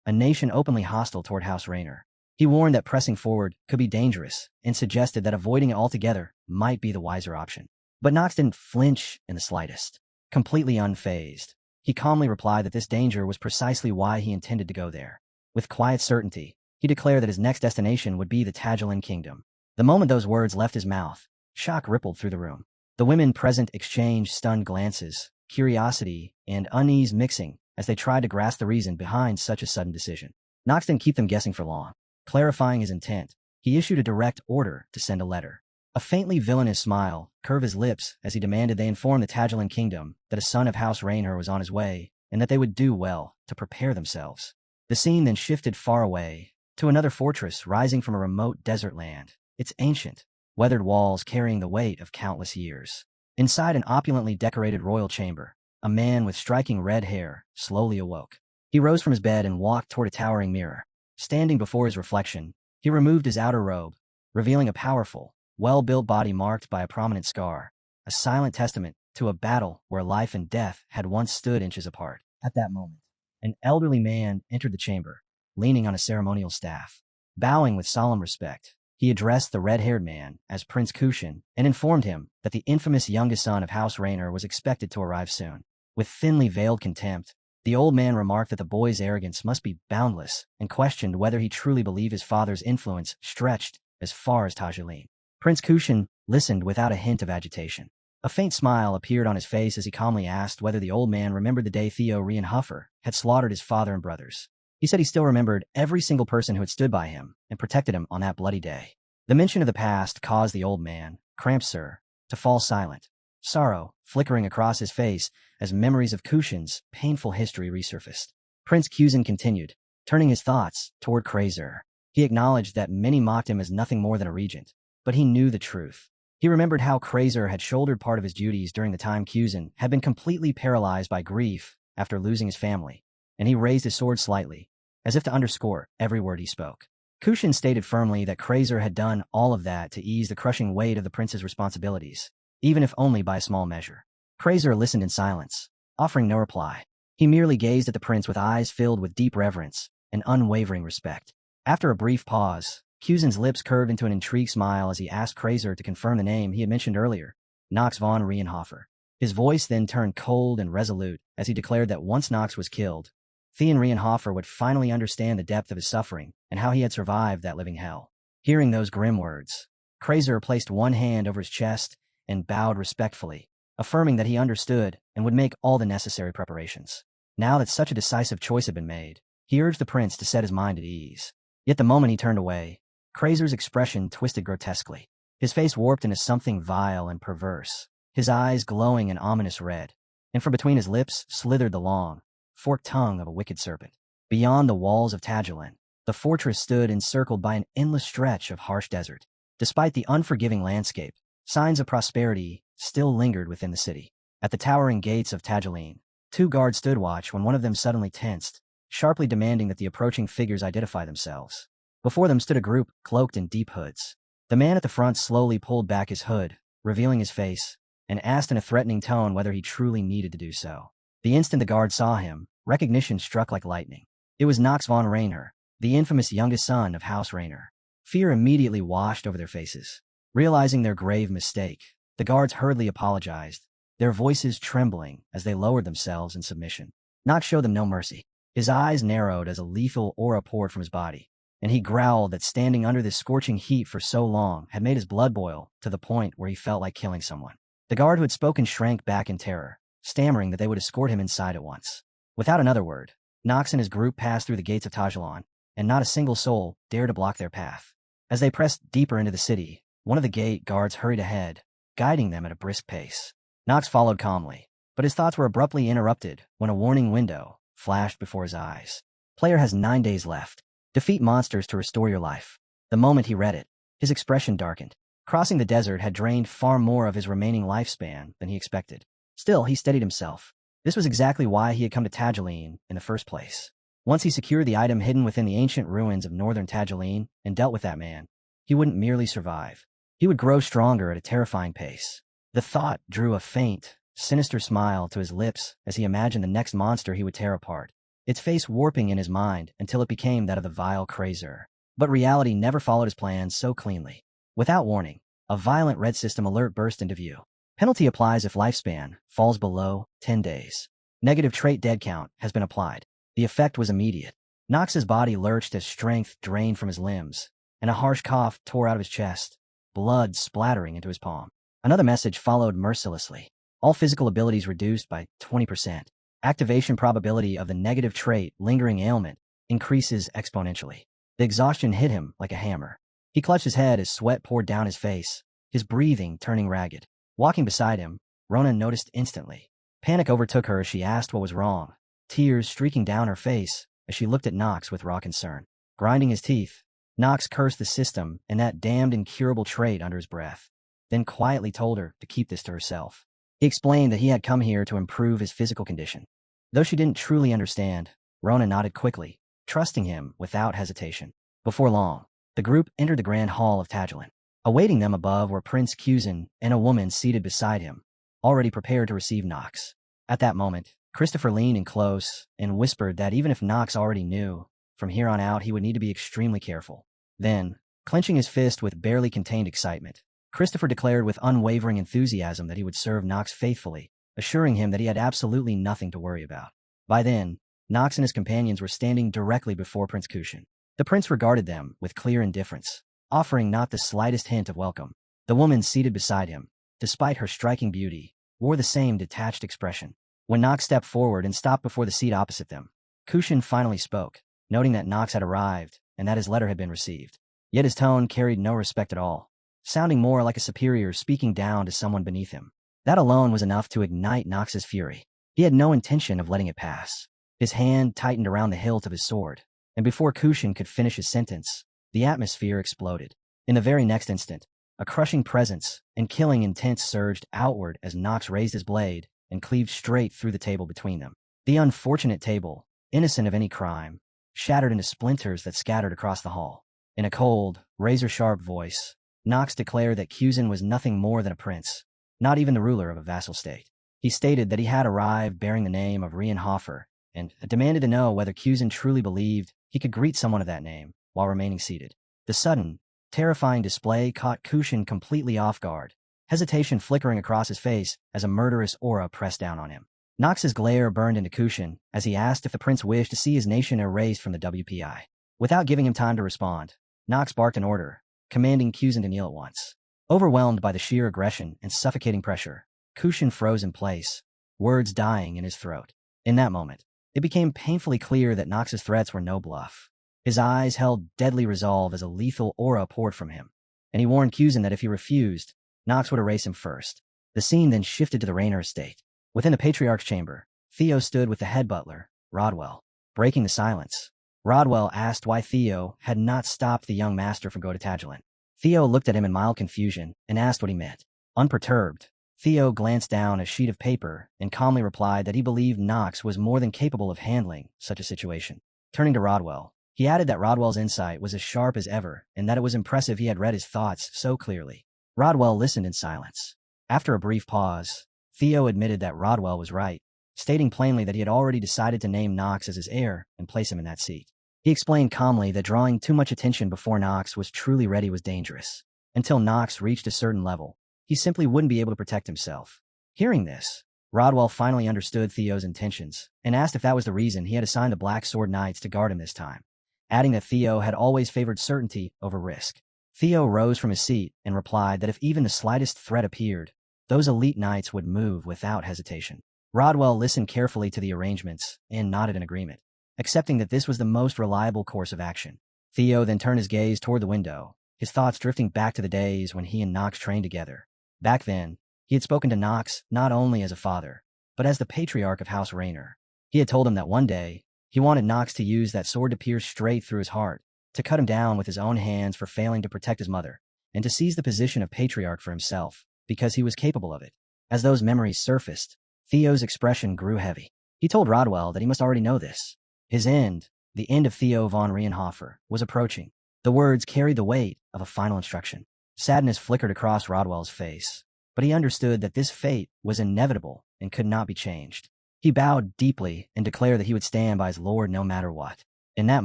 a nation openly hostile toward House Raynor. He warned that pressing forward could be dangerous and suggested that avoiding it altogether might be the wiser option. But Knox didn't flinch in the slightest. Completely unfazed, he calmly replied that this danger was precisely why he intended to go there. With quiet certainty, he declared that his next destination would be the Tagelan Kingdom. The moment those words left his mouth, shock rippled through the room. The women present exchanged stunned glances, curiosity and unease mixing as they tried to grasp the reason behind such a sudden decision. Knox didn't keep them guessing for long. Clarifying his intent, he issued a direct order to send a letter. A faintly villainous smile curved his lips as he demanded they inform the Tagelan Kingdom that a son of House Raynor was on his way and that they would do well to prepare themselves. The scene then shifted far away to another fortress rising from a remote desert land, its ancient, weathered walls carrying the weight of countless years. Inside an opulently decorated royal chamber, a man with striking red hair slowly awoke. He rose from his bed and walked toward a towering mirror. Standing before his reflection, he removed his outer robe, revealing a powerful, well-built body marked by a prominent scar, a silent testament to a battle where life and death had once stood inches apart. At that moment, an elderly man entered the chamber, leaning on a ceremonial staff. Bowing with solemn respect, he addressed the red-haired man as Prince Kushin and informed him that the infamous youngest son of House Raynor was expected to arrive soon. With thinly veiled contempt, the old man remarked that the boy's arrogance must be boundless and questioned whether he truly believed his father's influence stretched as far as Tagelan. Prince Kushin listened without a hint of agitation. A faint smile appeared on his face as he calmly asked whether the old man remembered the day Theo Rienhofer had slaughtered his father and brothers. He said he still remembered every single person who had stood by him and protected him on that bloody day. The mention of the past caused the old man, cramped sir, to fall silent, sorrow flickering across his face as memories of Kushin's painful history resurfaced. Prince Kushin continued, turning his thoughts toward Krazer. He acknowledged that many mocked him as nothing more than a regent, but he knew the truth. He remembered how Krazer had shouldered part of his duties during the time Kushin had been completely paralyzed by grief after losing his family, and he raised his sword slightly, as if to underscore every word he spoke. Kushin stated firmly that Krazer had done all of that to ease the crushing weight of the prince's responsibilities, even if only by a small measure. Krazer listened in silence, offering no reply. He merely gazed at the prince with eyes filled with deep reverence and unwavering respect. After a brief pause, Kushin's lips curved into an intrigued smile as he asked Krazer to confirm the name he had mentioned earlier, Knox von Rienhofer. His voice then turned cold and resolute as he declared that once Knox was killed, Theon Rienhofer would finally understand the depth of his suffering and how he had survived that living hell. Hearing those grim words, Krazer placed one hand over his chest and bowed respectfully, affirming that he understood and would make all the necessary preparations. Now that such a decisive choice had been made, he urged the prince to set his mind at ease. Yet the moment he turned away, Krazer's expression twisted grotesquely. His face warped into something vile and perverse, his eyes glowing an ominous red, and from between his lips slithered the long, forked tongue of a wicked serpent. Beyond the walls of Tajulan, the fortress stood encircled by an endless stretch of harsh desert. Despite the unforgiving landscape, signs of prosperity still lingered within the city. At the towering gates of Tajulan, two guards stood watch when one of them suddenly tensed, sharply demanding that the approaching figures identify themselves. Before them stood a group cloaked in deep hoods. The man at the front slowly pulled back his hood, revealing his face, and asked in a threatening tone whether he truly needed to do so. The instant the guard saw him, recognition struck like lightning. It was Knox von Rainer, the infamous youngest son of House Rainer. Fear immediately washed over their faces. Realizing their grave mistake, the guards hurriedly apologized, their voices trembling as they lowered themselves in submission. Knox showed them no mercy. His eyes narrowed as a lethal aura poured from his body, and he growled that standing under this scorching heat for so long had made his blood boil to the point where he felt like killing someone. The guard who had spoken shrank back in terror, stammering that they would escort him inside at once. Without another word, Knox and his group passed through the gates of Tajulan, and not a single soul dared to block their path. As they pressed deeper into the city, one of the gate guards hurried ahead, guiding them at a brisk pace. Knox followed calmly, but his thoughts were abruptly interrupted when a warning window flashed before his eyes. Player has 9 days left. Defeat monsters to restore your life. The moment he read it, his expression darkened. Crossing the desert had drained far more of his remaining lifespan than he expected. Still, he steadied himself. This was exactly why he had come to Tajulan in the first place. Once he secured the item hidden within the ancient ruins of northern Tajulan and dealt with that man, he wouldn't merely survive. He would grow stronger at a terrifying pace. The thought drew a faint, sinister smile to his lips as he imagined the next monster he would tear apart, its face warping in his mind until it became that of the vile Krazer. But reality never followed his plans so cleanly. Without warning, a violent red system alert burst into view. Penalty applies if lifespan falls below 10 days. Negative trait dead count has been applied. The effect was immediate. Knox's body lurched as strength drained from his limbs, and a harsh cough tore out of his chest, blood splattering into his palm. Another message followed mercilessly. All physical abilities reduced by 20%. Activation probability of the negative trait lingering ailment increases exponentially. The exhaustion hit him like a hammer. He clutched his head as sweat poured down his face, his breathing turning ragged. Walking beside him, Ronan noticed instantly. Panic overtook her as she asked what was wrong, tears streaking down her face as she looked at Knox with raw concern. Grinding his teeth, Knox cursed the system and that damned incurable trait under his breath, then quietly told her to keep this to herself. He explained that he had come here to improve his physical condition. Though she didn't truly understand, Ronan nodded quickly, trusting him without hesitation. Before long, the group entered the grand hall of Tajulan. Awaiting them above were Prince Kuzin and a woman seated beside him, already prepared to receive Knox. At that moment, Christopher leaned in close and whispered that even if Knox already knew, from here on out he would need to be extremely careful. Then, clenching his fist with barely contained excitement, Christopher declared with unwavering enthusiasm that he would serve Knox faithfully, assuring him that he had absolutely nothing to worry about. By then, Knox and his companions were standing directly before Prince Kushin. The prince regarded them with clear indifference, offering not the slightest hint of welcome. The woman seated beside him, despite her striking beauty, wore the same detached expression. When Knox stepped forward and stopped before the seat opposite them, Kushin finally spoke, noting that Knox had arrived and that his letter had been received. Yet his tone carried no respect at all, sounding more like a superior speaking down to someone beneath him. That alone was enough to ignite Knox's fury. He had no intention of letting it pass. His hand tightened around the hilt of his sword, and before Kushin could finish his sentence, the atmosphere exploded. In the very next instant, a crushing presence and killing intent surged outward as Knox raised his blade and cleaved straight through the table between them. The unfortunate table, innocent of any crime, shattered into splinters that scattered across the hall. In a cold, razor-sharp voice, Knox declared that Kuzin was nothing more than a prince, not even the ruler of a vassal state. He stated that he had arrived bearing the name of Rienhofer, and demanded to know whether Kuzin truly believed he could greet someone of that name while remaining seated. The sudden, terrifying display caught Kushin completely off guard, hesitation flickering across his face as a murderous aura pressed down on him. Knox's glare burned into Kushin as he asked if the prince wished to see his nation erased from the WPI. Without giving him time to respond, Knox barked an order, commanding Kuzin to kneel at once. Overwhelmed by the sheer aggression and suffocating pressure, Kushin froze in place, words dying in his throat. In that moment, it became painfully clear that Knox's threats were no bluff. His eyes held deadly resolve as a lethal aura poured from him, and he warned Kuzin that if he refused, Knox would erase him first. The scene then shifted to the Rainer estate. Within the Patriarch's chamber, Theo stood with the head butler, Rodwell. Breaking the silence, Rodwell asked why Theo had not stopped the young master from going to Tagellin. Theo looked at him in mild confusion and asked what he meant. Unperturbed, Theo glanced down a sheet of paper and calmly replied that he believed Knox was more than capable of handling such a situation. Turning to Rodwell, he added that Rodwell's insight was as sharp as ever and that it was impressive he had read his thoughts so clearly. Rodwell listened in silence. After a brief pause, Theo admitted that Rodwell was right, stating plainly that he had already decided to name Knox as his heir and place him in that seat. He explained calmly that drawing too much attention before Knox was truly ready was dangerous. Until Knox reached a certain level, he simply wouldn't be able to protect himself. Hearing this, Rodwell finally understood Theo's intentions and asked if that was the reason he had assigned the Black Sword Knights to guard him this time, adding that Theo had always favored certainty over risk. Theo rose from his seat and replied that if even the slightest threat appeared, those elite knights would move without hesitation. Rodwell listened carefully to the arrangements and nodded in agreement, accepting that this was the most reliable course of action. Theo then turned his gaze toward the window, his thoughts drifting back to the days when he and Knox trained together. Back then, he had spoken to Knox not only as a father, but as the patriarch of House Rayner. He had told him that one day, he wanted Knox to use that sword to pierce straight through his heart, to cut him down with his own hands for failing to protect his mother, and to seize the position of patriarch for himself, because he was capable of it. As those memories surfaced, Theo's expression grew heavy. He told Rodwell that he must already know this. His end, the end of Theo von Rienhofer, was approaching. The words carried the weight of a final instruction. Sadness flickered across Rodwell's face, but he understood that this fate was inevitable and could not be changed. He bowed deeply and declared that he would stand by his lord no matter what. In that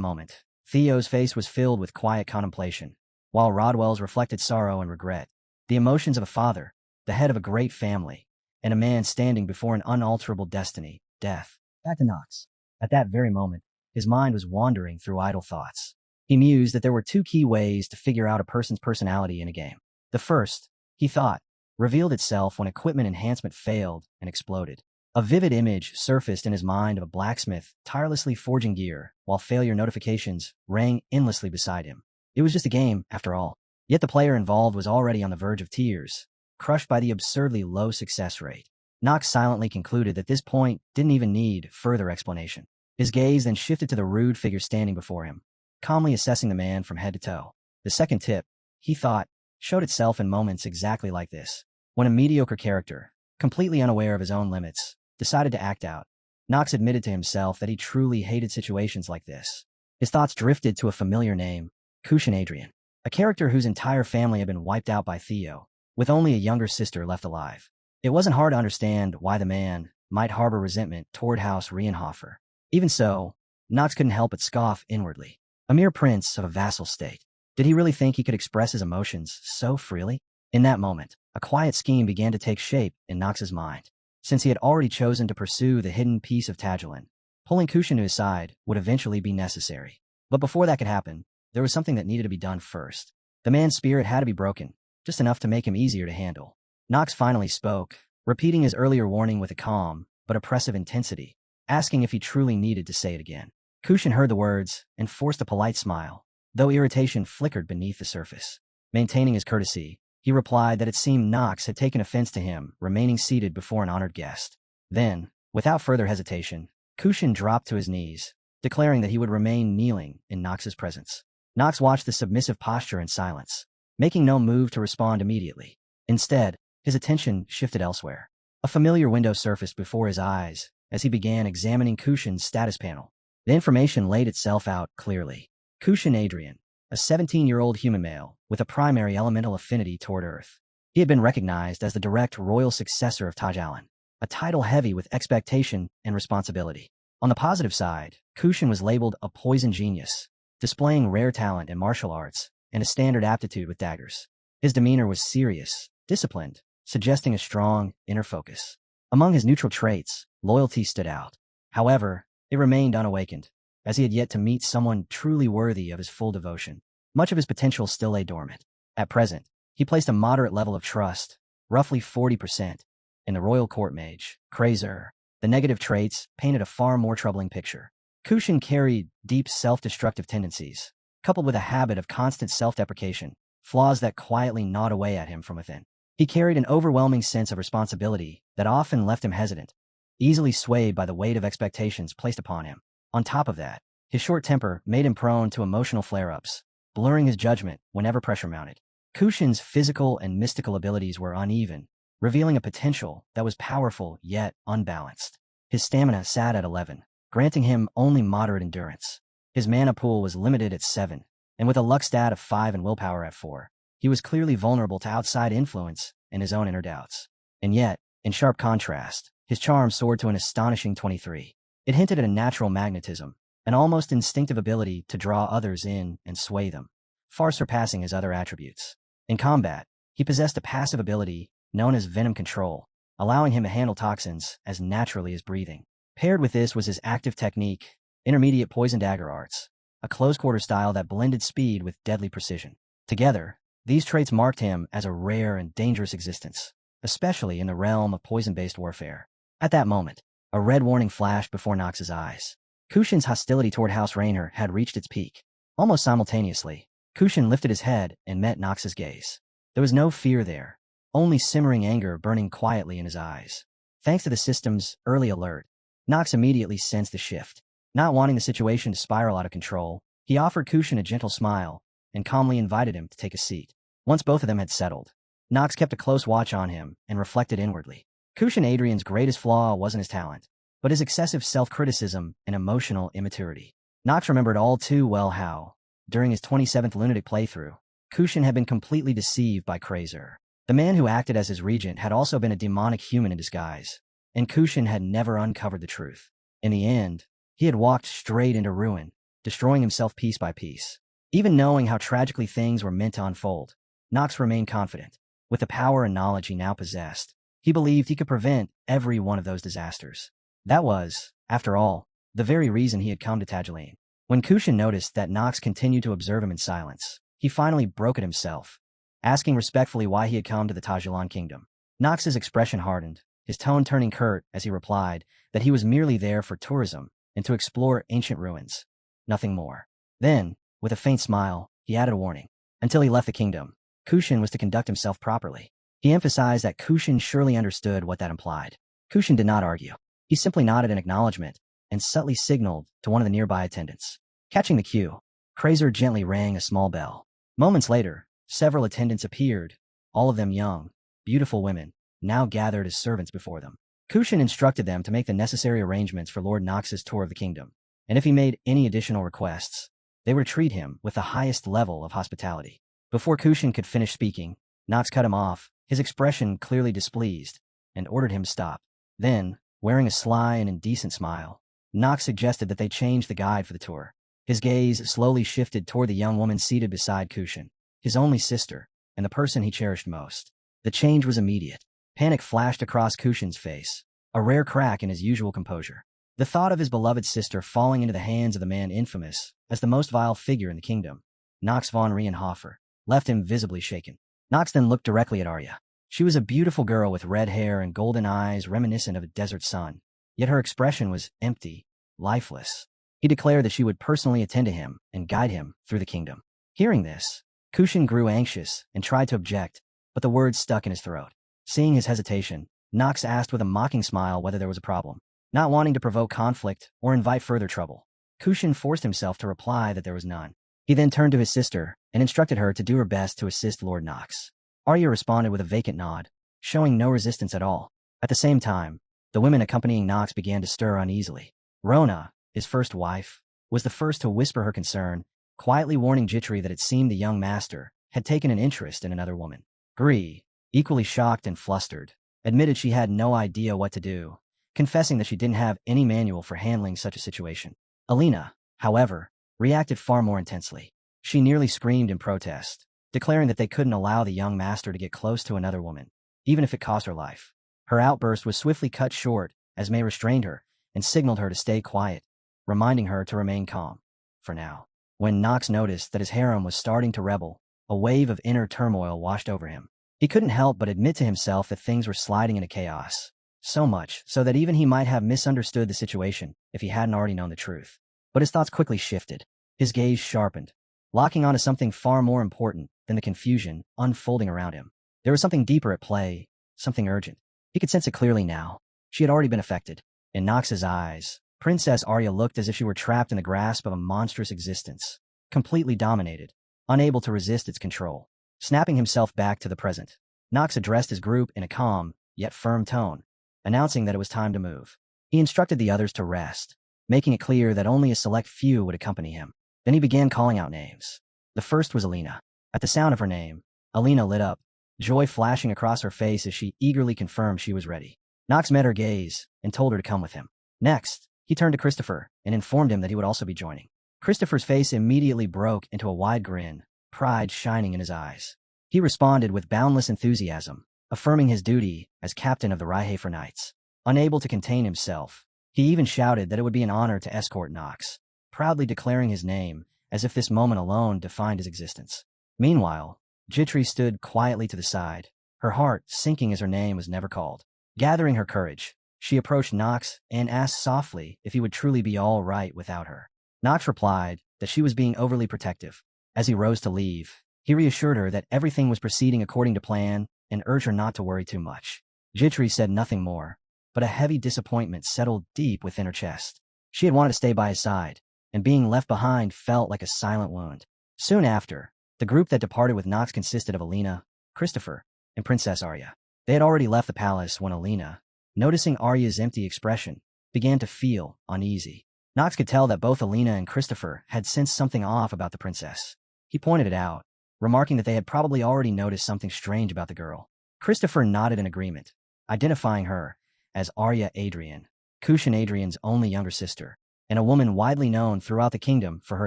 moment, Theo's face was filled with quiet contemplation, while Rodwell's reflected sorrow and regret. The emotions of a father, the head of a great family, and a man standing before an unalterable destiny, death. Back to Knox. At that very moment, his mind was wandering through idle thoughts. He mused that there were two key ways to figure out a person's personality in a game. The first, he thought, revealed itself when equipment enhancement failed and exploded. A vivid image surfaced in his mind of a blacksmith tirelessly forging gear, while failure notifications rang endlessly beside him. It was just a game, after all. Yet the player involved was already on the verge of tears, crushed by the absurdly low success rate. Knox silently concluded that this point didn't even need further explanation. His gaze then shifted to the rude figure standing before him, calmly assessing the man from head to toe. The second tip, he thought, showed itself in moments exactly like this. When a mediocre character, completely unaware of his own limits, decided to act out, Knox admitted to himself that he truly hated situations like this. His thoughts drifted to a familiar name, Kushin Adrian, a character whose entire family had been wiped out by Theo, with only a younger sister left alive. It wasn't hard to understand why the man might harbor resentment toward House Rienhofer. Even so, Knox couldn't help but scoff inwardly. A mere prince of a vassal state. Did he really think he could express his emotions so freely? In that moment, a quiet scheme began to take shape in Knox's mind. Since he had already chosen to pursue the hidden peace of Tagellin, pulling Kushin to his side would eventually be necessary. But before that could happen, there was something that needed to be done first. The man's spirit had to be broken, just enough to make him easier to handle. Knox finally spoke, repeating his earlier warning with a calm but oppressive intensity, asking if he truly needed to say it again. Kushin heard the words and forced a polite smile, though irritation flickered beneath the surface. Maintaining his courtesy, he replied that it seemed Knox had taken offense to him remaining seated before an honored guest. Then, without further hesitation, Kushin dropped to his knees, declaring that he would remain kneeling in Knox's presence. Knox watched the submissive posture in silence, making no move to respond immediately. Instead, his attention shifted elsewhere. A familiar window surfaced before his eyes as he began examining Kushin's status panel. The information laid itself out clearly. Kushin Adrian, a 17-year-old human male with a primary elemental affinity toward Earth. He had been recognized as the direct royal successor of Tagellin, a title heavy with expectation and responsibility. On the positive side, Kushin was labeled a poison genius, displaying rare talent in martial arts and a standard aptitude with daggers. His demeanor was serious, disciplined, suggesting a strong inner focus. Among his neutral traits, loyalty stood out. However, it remained unawakened, as he had yet to meet someone truly worthy of his full devotion. Much of his potential still lay dormant. At present, he placed a moderate level of trust, roughly 40%, in the royal court mage, Krazer. The negative traits painted a far more troubling picture. Kushin carried deep self-destructive tendencies, coupled with a habit of constant self-deprecation, flaws that quietly gnawed away at him from within. He carried an overwhelming sense of responsibility that often left him hesitant, easily swayed by the weight of expectations placed upon him. On top of that, his short temper made him prone to emotional flare-ups, blurring his judgment whenever pressure mounted. Kushin's physical and mystical abilities were uneven, revealing a potential that was powerful yet unbalanced. His stamina sat at 11, granting him only moderate endurance. His mana pool was limited at 7, and with a luck stat of 5 and willpower at 4, he was clearly vulnerable to outside influence and his own inner doubts. And yet, in sharp contrast, his charm soared to an astonishing 23. It hinted at a natural magnetism, an almost instinctive ability to draw others in and sway them, far surpassing his other attributes. In combat, he possessed a passive ability known as venom control, allowing him to handle toxins as naturally as breathing. Paired with this was his active technique, intermediate poison dagger arts, a close-quarter style that blended speed with deadly precision. Together, these traits marked him as a rare and dangerous existence, especially in the realm of poison-based warfare. At that moment, a red warning flashed before Nox's eyes. Kushin's hostility toward House Raynor had reached its peak. Almost simultaneously, Kushin lifted his head and met Nox's gaze. There was no fear there, only simmering anger burning quietly in his eyes. Thanks to the system's early alert, Nox immediately sensed the shift. Not wanting the situation to spiral out of control, he offered Kushin a gentle smile and calmly invited him to take a seat. Once both of them had settled, Nox kept a close watch on him and reflected inwardly. Kushin Adrian's greatest flaw wasn't his talent, but his excessive self-criticism and emotional immaturity. Nox remembered all too well how, during his 27th lunatic playthrough, Kushin had been completely deceived by Krazer. The man who acted as his regent had also been a demonic human in disguise, and Kushin had never uncovered the truth. In the end, he had walked straight into ruin, destroying himself piece by piece. Even knowing how tragically things were meant to unfold, Nox remained confident. With the power and knowledge he now possessed, he believed he could prevent every one of those disasters. That was, after all, the very reason he had come to Tageline. When Kushin noticed that Nox continued to observe him in silence, he finally broke it himself, asking respectfully why he had come to the Tageline kingdom. Nox's expression hardened, his tone turning curt as he replied that he was merely there for tourism and to explore ancient ruins. Nothing more. Then, with a faint smile, he added a warning. Until he left the kingdom, Kushin was to conduct himself properly. He emphasized that Kushin surely understood what that implied. Kushin did not argue. He simply nodded in acknowledgement and subtly signaled to one of the nearby attendants. Catching the cue, Krazer gently rang a small bell. Moments later, several attendants appeared, all of them young, beautiful women, now gathered as servants before them. Kushin instructed them to make the necessary arrangements for Lord Nox's tour of the kingdom, and if he made any additional requests, they were to treat him with the highest level of hospitality. Before Kushin could finish speaking, Nox cut him off, his expression clearly displeased, and ordered him to stop. Then, wearing a sly and indecent smile, Nox suggested that they change the guide for the tour. His gaze slowly shifted toward the young woman seated beside Kushin, his only sister, and the person he cherished most. The change was immediate. Panic flashed across Kushin's face, a rare crack in his usual composure. The thought of his beloved sister falling into the hands of the man infamous as the most vile figure in the kingdom, Nox von Rienhofer, left him visibly shaken. Nox then looked directly at Arya. She was a beautiful girl with red hair and golden eyes reminiscent of a desert sun, yet her expression was empty, lifeless. He declared that she would personally attend to him and guide him through the kingdom. Hearing this, Kushin grew anxious and tried to object, but the words stuck in his throat. Seeing his hesitation, Nox asked with a mocking smile whether there was a problem. Not wanting to provoke conflict or invite further trouble, Kushin forced himself to reply that there was none. He then turned to his sister and instructed her to do her best to assist Lord Nox. Arya responded with a vacant nod, showing no resistance at all. At the same time, the women accompanying Nox began to stir uneasily. Rona, his first wife, was the first to whisper her concern, quietly warning Jitri that it seemed the young master had taken an interest in another woman. Gree, equally shocked and flustered, admitted she had no idea what to do, confessing that she didn't have any manual for handling such a situation. Alina, however, reacted far more intensely. She nearly screamed in protest, declaring that they couldn't allow the young master to get close to another woman, even if it cost her life. Her outburst was swiftly cut short as May restrained her and signaled her to stay quiet, reminding her to remain calm. For now. When Nox noticed that his harem was starting to rebel, a wave of inner turmoil washed over him. He couldn't help but admit to himself that things were sliding into chaos, so much so that even he might have misunderstood the situation if he hadn't already known the truth. But his thoughts quickly shifted. His gaze sharpened, locking onto something far more important than the confusion unfolding around him. There was something deeper at play, something urgent. He could sense it clearly now. She had already been affected. In Nox's eyes, Princess Arya looked as if she were trapped in the grasp of a monstrous existence, completely dominated, unable to resist its control. Snapping himself back to the present, Nox addressed his group in a calm, yet firm tone, announcing that it was time to move. He instructed the others to rest, making it clear that only a select few would accompany him. Then he began calling out names. The first was Alina. At the sound of her name, Alina lit up, joy flashing across her face as she eagerly confirmed she was ready. Nox met her gaze and told her to come with him. Next, he turned to Christopher and informed him that he would also be joining. Christopher's face immediately broke into a wide grin, pride shining in his eyes. He responded with boundless enthusiasm, affirming his duty as captain of the Reincarnated Knights. Unable to contain himself, he even shouted that it would be an honor to escort Nox, proudly declaring his name as if this moment alone defined his existence. Meanwhile, Jitri stood quietly to the side, her heart sinking as her name was never called. Gathering her courage, she approached Nox and asked softly if he would truly be all right without her. Nox replied that she was being overly protective. As he rose to leave, he reassured her that everything was proceeding according to plan and urged her not to worry too much. Jitri said nothing more, but a heavy disappointment settled deep within her chest. She had wanted to stay by his side, and being left behind felt like a silent wound. Soon after, the group that departed with Nox consisted of Alina, Christopher, and Princess Arya. They had already left the palace when Alina, noticing Arya's empty expression, began to feel uneasy. Nox could tell that both Alina and Christopher had sensed something off about the princess. He pointed it out, remarking that they had probably already noticed something strange about the girl. Christopher nodded in agreement, identifying her as Arya Adrian, Kushan Adrian's only younger sister, and a woman widely known throughout the kingdom for her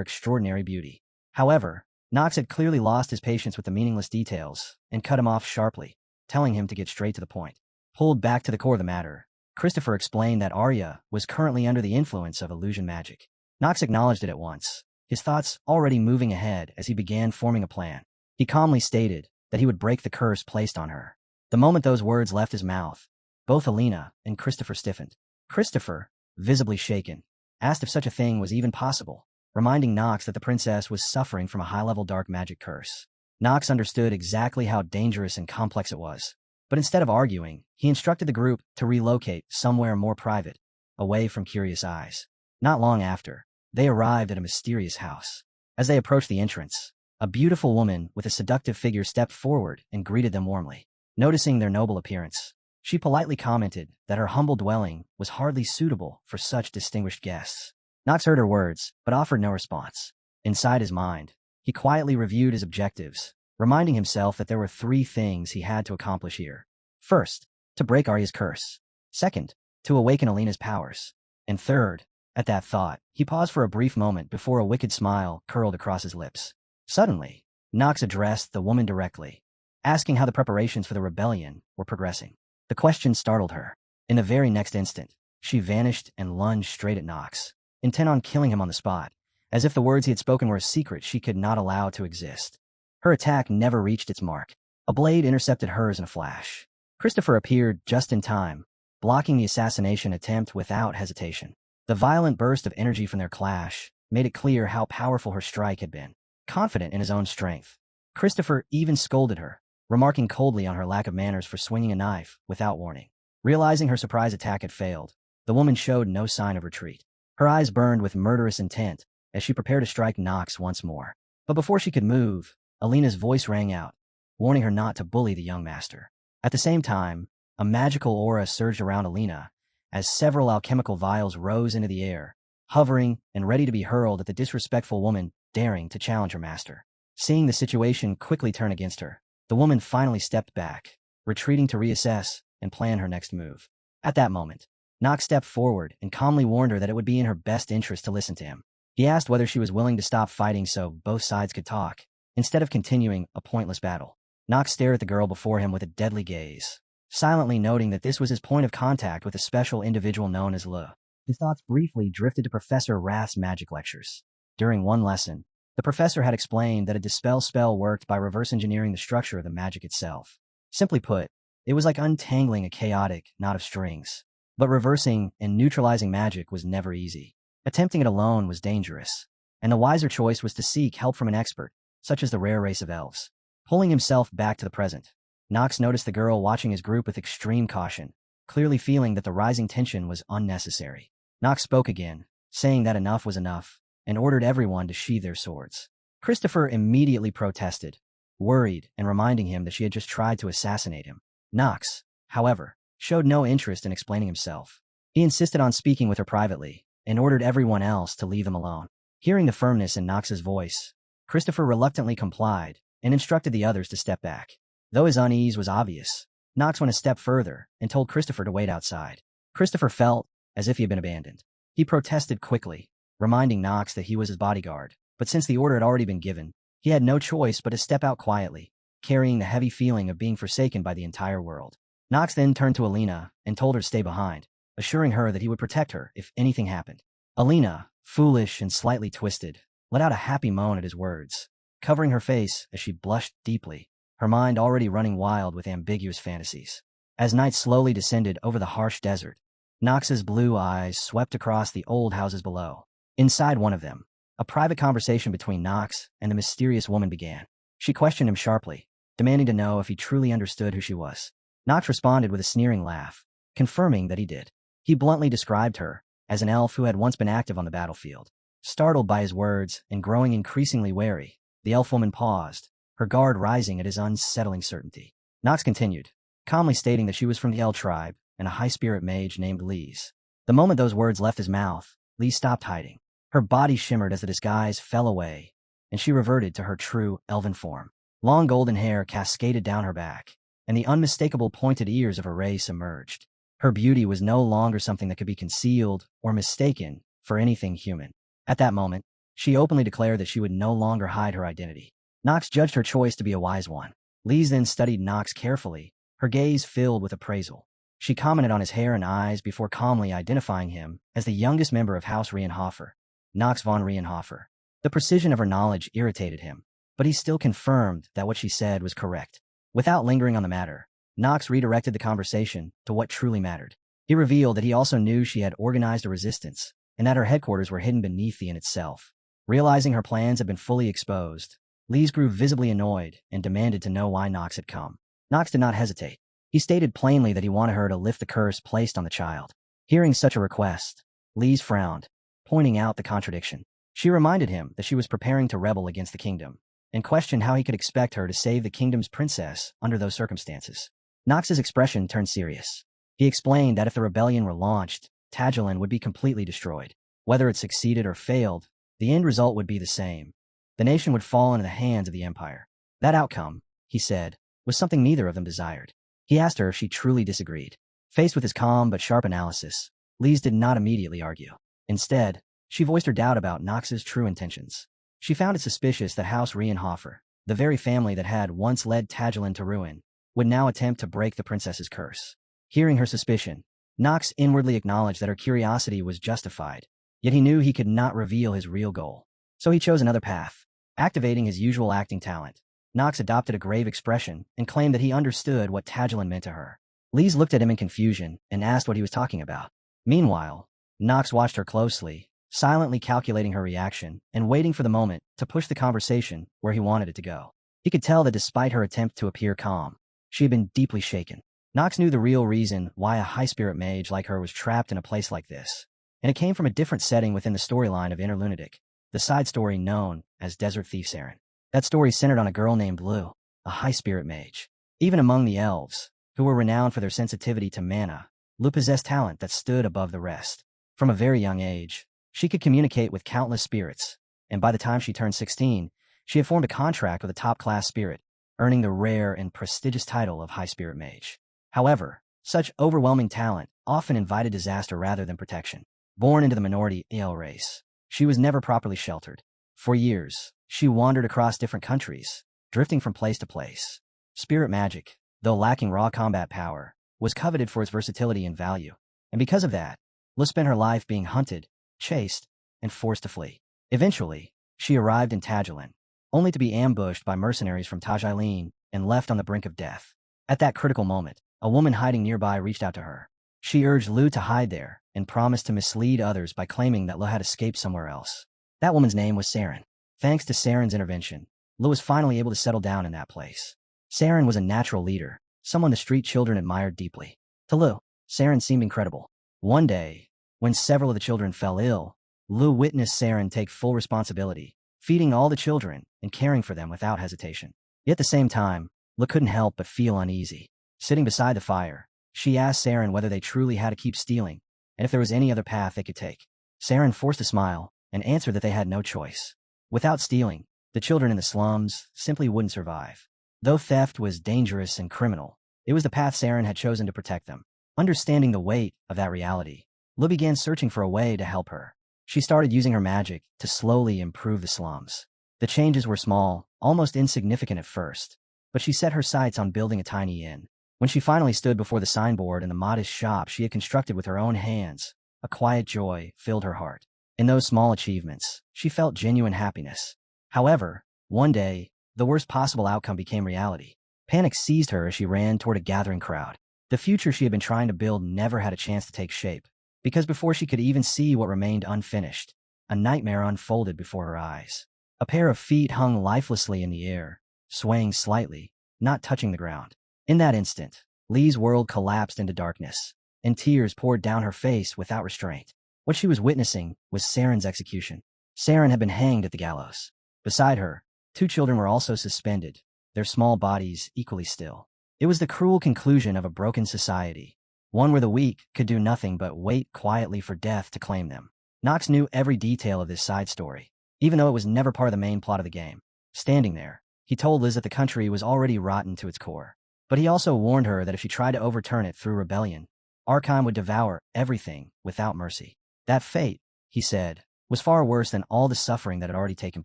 extraordinary beauty. However, Nox had clearly lost his patience with the meaningless details and cut him off sharply, telling him to get straight to the point. Pulled back to the core of the matter, Christopher explained that Arya was currently under the influence of illusion magic. Nox acknowledged it at once, his thoughts already moving ahead as he began forming a plan. He calmly stated that he would break the curse placed on her. The moment those words left his mouth, both Alina and Christopher stiffened. Christopher, visibly shaken, asked if such a thing was even possible, reminding Nox that the princess was suffering from a high-level dark magic curse. Nox understood exactly how dangerous and complex it was, but instead of arguing, he instructed the group to relocate somewhere more private, away from curious eyes. Not long after, they arrived at a mysterious house. As they approached the entrance, a beautiful woman with a seductive figure stepped forward and greeted them warmly. Noticing their noble appearance, she politely commented that her humble dwelling was hardly suitable for such distinguished guests. Nox heard her words, but offered no response. Inside his mind, he quietly reviewed his objectives, reminding himself that there were 3 things he had to accomplish here. First, to break Arya's curse. Second, to awaken Alina's powers. And third, at that thought, he paused for a brief moment before a wicked smile curled across his lips. Suddenly, Nox addressed the woman directly, asking how the preparations for the rebellion were progressing. The question startled her. In the very next instant, she vanished and lunged straight at Nox, intent on killing him on the spot, as if the words he had spoken were a secret she could not allow to exist. Her attack never reached its mark. A blade intercepted hers in a flash. Christopher appeared just in time, blocking the assassination attempt without hesitation. The violent burst of energy from their clash made it clear how powerful her strike had been. Confident in his own strength, Christopher even scolded her, remarking coldly on her lack of manners for swinging a knife without warning. Realizing her surprise attack had failed, the woman showed no sign of retreat. Her eyes burned with murderous intent as she prepared to strike Nox once more. But before she could move, Alina's voice rang out, warning her not to bully the young master. At the same time, a magical aura surged around Alina as several alchemical vials rose into the air, hovering and ready to be hurled at the disrespectful woman daring to challenge her master. Seeing the situation quickly turn against her, the woman finally stepped back, retreating to reassess and plan her next move. At that moment, Nox stepped forward and calmly warned her that it would be in her best interest to listen to him. He asked whether she was willing to stop fighting so both sides could talk, instead of continuing a pointless battle. Nox stared at the girl before him with a deadly gaze, silently noting that this was his point of contact with a special individual known as Le. His thoughts briefly drifted to Professor Rath's magic lectures. During one lesson, the professor had explained that a dispel spell worked by reverse engineering the structure of the magic itself. Simply put, it was like untangling a chaotic knot of strings. But reversing and neutralizing magic was never easy. Attempting it alone was dangerous, and the wiser choice was to seek help from an expert, such as the rare race of elves. Pulling himself back to the present, Nox noticed the girl watching his group with extreme caution, clearly feeling that the rising tension was unnecessary. Nox spoke again, saying that enough was enough, and ordered everyone to sheathe their swords. Christopher immediately protested, worried and reminding him that she had just tried to assassinate him. Nox, however, showed no interest in explaining himself. He insisted on speaking with her privately, and ordered everyone else to leave them alone. Hearing the firmness in Nox's voice, Christopher reluctantly complied and instructed the others to step back. Though his unease was obvious, Nox went a step further and told Christopher to wait outside. Christopher felt as if he had been abandoned. He protested quickly, reminding Nox that he was his bodyguard, but since the order had already been given, he had no choice but to step out quietly, carrying the heavy feeling of being forsaken by the entire world. Nox then turned to Alina and told her to stay behind, assuring her that he would protect her if anything happened. Alina, foolish and slightly twisted, let out a happy moan at his words, covering her face as she blushed deeply, her mind already running wild with ambiguous fantasies. As night slowly descended over the harsh desert, Nox's blue eyes swept across the old houses below. Inside one of them, a private conversation between Nox and the mysterious woman began. She questioned him sharply, demanding to know if he truly understood who she was. Nox responded with a sneering laugh, confirming that he did. He bluntly described her as an elf who had once been active on the battlefield. Startled by his words and growing increasingly wary, the elf woman paused, her guard rising at his unsettling certainty. Nox continued, calmly stating that she was from the El tribe and a high-spirit mage named Lise. The moment those words left his mouth, Lise stopped hiding. Her body shimmered as the disguise fell away, and she reverted to her true elven form. Long golden hair cascaded down her back, and the unmistakable pointed ears of her race emerged. Her beauty was no longer something that could be concealed or mistaken for anything human. At that moment, she openly declared that she would no longer hide her identity. Nox judged her choice to be a wise one. Lise then studied Nox carefully, her gaze filled with appraisal. She commented on his hair and eyes before calmly identifying him as the youngest member of House Reinhofer, Nox von Reinhofer. The precision of her knowledge irritated him, but he still confirmed that what she said was correct. Without lingering on the matter, Nox redirected the conversation to what truly mattered. He revealed that he also knew she had organized a resistance, and that her headquarters were hidden beneath the inn itself. Realizing her plans had been fully exposed, Lise grew visibly annoyed and demanded to know why Nox had come. Nox did not hesitate. He stated plainly that he wanted her to lift the curse placed on the child. Hearing such a request, Lise frowned, pointing out the contradiction. She reminded him that she was preparing to rebel against the kingdom, and questioned how he could expect her to save the kingdom's princess under those circumstances. Nox's expression turned serious. He explained that if the rebellion were launched, Tagilin would be completely destroyed. Whether it succeeded or failed, the end result would be the same. The nation would fall into the hands of the Empire. That outcome, he said, was something neither of them desired. He asked her if she truly disagreed. Faced with his calm but sharp analysis, Lise did not immediately argue. Instead, she voiced her doubt about Nox's true intentions. She found it suspicious that House Reinhofer, the very family that had once led Tagilin to ruin, would now attempt to break the princess's curse. Hearing her suspicion, Nox inwardly acknowledged that her curiosity was justified, yet he knew he could not reveal his real goal. So he chose another path. Activating his usual acting talent, Nox adopted a grave expression and claimed that he understood what Tagilin meant to her. Lise looked at him in confusion and asked what he was talking about. Meanwhile, Nox watched her closely, silently calculating her reaction and waiting for the moment to push the conversation where he wanted it to go. He could tell that despite her attempt to appear calm, she had been deeply shaken. Nox knew the real reason why a high-spirit mage like her was trapped in a place like this, and it came from a different setting within the storyline of Inner Lunatic, the side story known as Desert Thief Saren. That story centered on a girl named Blue, a high-spirit mage. Even among the elves, who were renowned for their sensitivity to mana, Blue possessed talent that stood above the rest. From a very young age, she could communicate with countless spirits, and by the time she turned 16, she had formed a contract with a top-class spirit, earning the rare and prestigious title of High Spirit Mage. However, such overwhelming talent often invited disaster rather than protection. Born into the minority El race, she was never properly sheltered. For years, she wandered across different countries, drifting from place to place. Spirit magic, though lacking raw combat power, was coveted for its versatility and value, and because of that, Lu spent her life being hunted, chased, and forced to flee. Eventually, she arrived in Tagilin, only to be ambushed by mercenaries from Tajilin and left on the brink of death. At that critical moment, a woman hiding nearby reached out to her. She urged Lu to hide there and promised to mislead others by claiming that Lu had escaped somewhere else. That woman's name was Saren. Thanks to Saren's intervention, Lu was finally able to settle down in that place. Saren was a natural leader, someone the street children admired deeply. To Lu, Saren seemed incredible. One day, When several of the children fell ill, Lu witnessed Saren take full responsibility, feeding all the children and caring for them without hesitation. Yet at the same time, Lu couldn't help but feel uneasy. Sitting beside the fire, she asked Saren whether they truly had to keep stealing, and if there was any other path they could take. Saren forced a smile and answered that they had no choice. Without stealing, the children in the slums simply wouldn't survive. Though theft was dangerous and criminal, it was the path Saren had chosen to protect them. Understanding the weight of that reality, Lu began searching for a way to help her. She started using her magic to slowly improve the slums. The changes were small, almost insignificant at first, but she set her sights on building a tiny inn. When she finally stood before the signboard in the modest shop she had constructed with her own hands, a quiet joy filled her heart. In those small achievements, she felt genuine happiness. However, one day, the worst possible outcome became reality. Panic seized her as she ran toward a gathering crowd. The future she had been trying to build never had a chance to take shape, because before she could even see what remained unfinished, a nightmare unfolded before her eyes. A pair of feet hung lifelessly in the air, swaying slightly, not touching the ground. In that instant, Lee's world collapsed into darkness, and tears poured down her face without restraint. What she was witnessing was Saren's execution. Saren had been hanged at the gallows. Beside her, 2 children were also suspended, their small bodies equally still. It was the cruel conclusion of a broken society, one where the weak could do nothing but wait quietly for death to claim them. Knox knew every detail of this side story, even though it was never part of the main plot of the game. Standing there, he told Liz that the country was already rotten to its core. But he also warned her that if she tried to overturn it through rebellion, Archon would devour everything without mercy. That fate, he said, was far worse than all the suffering that had already taken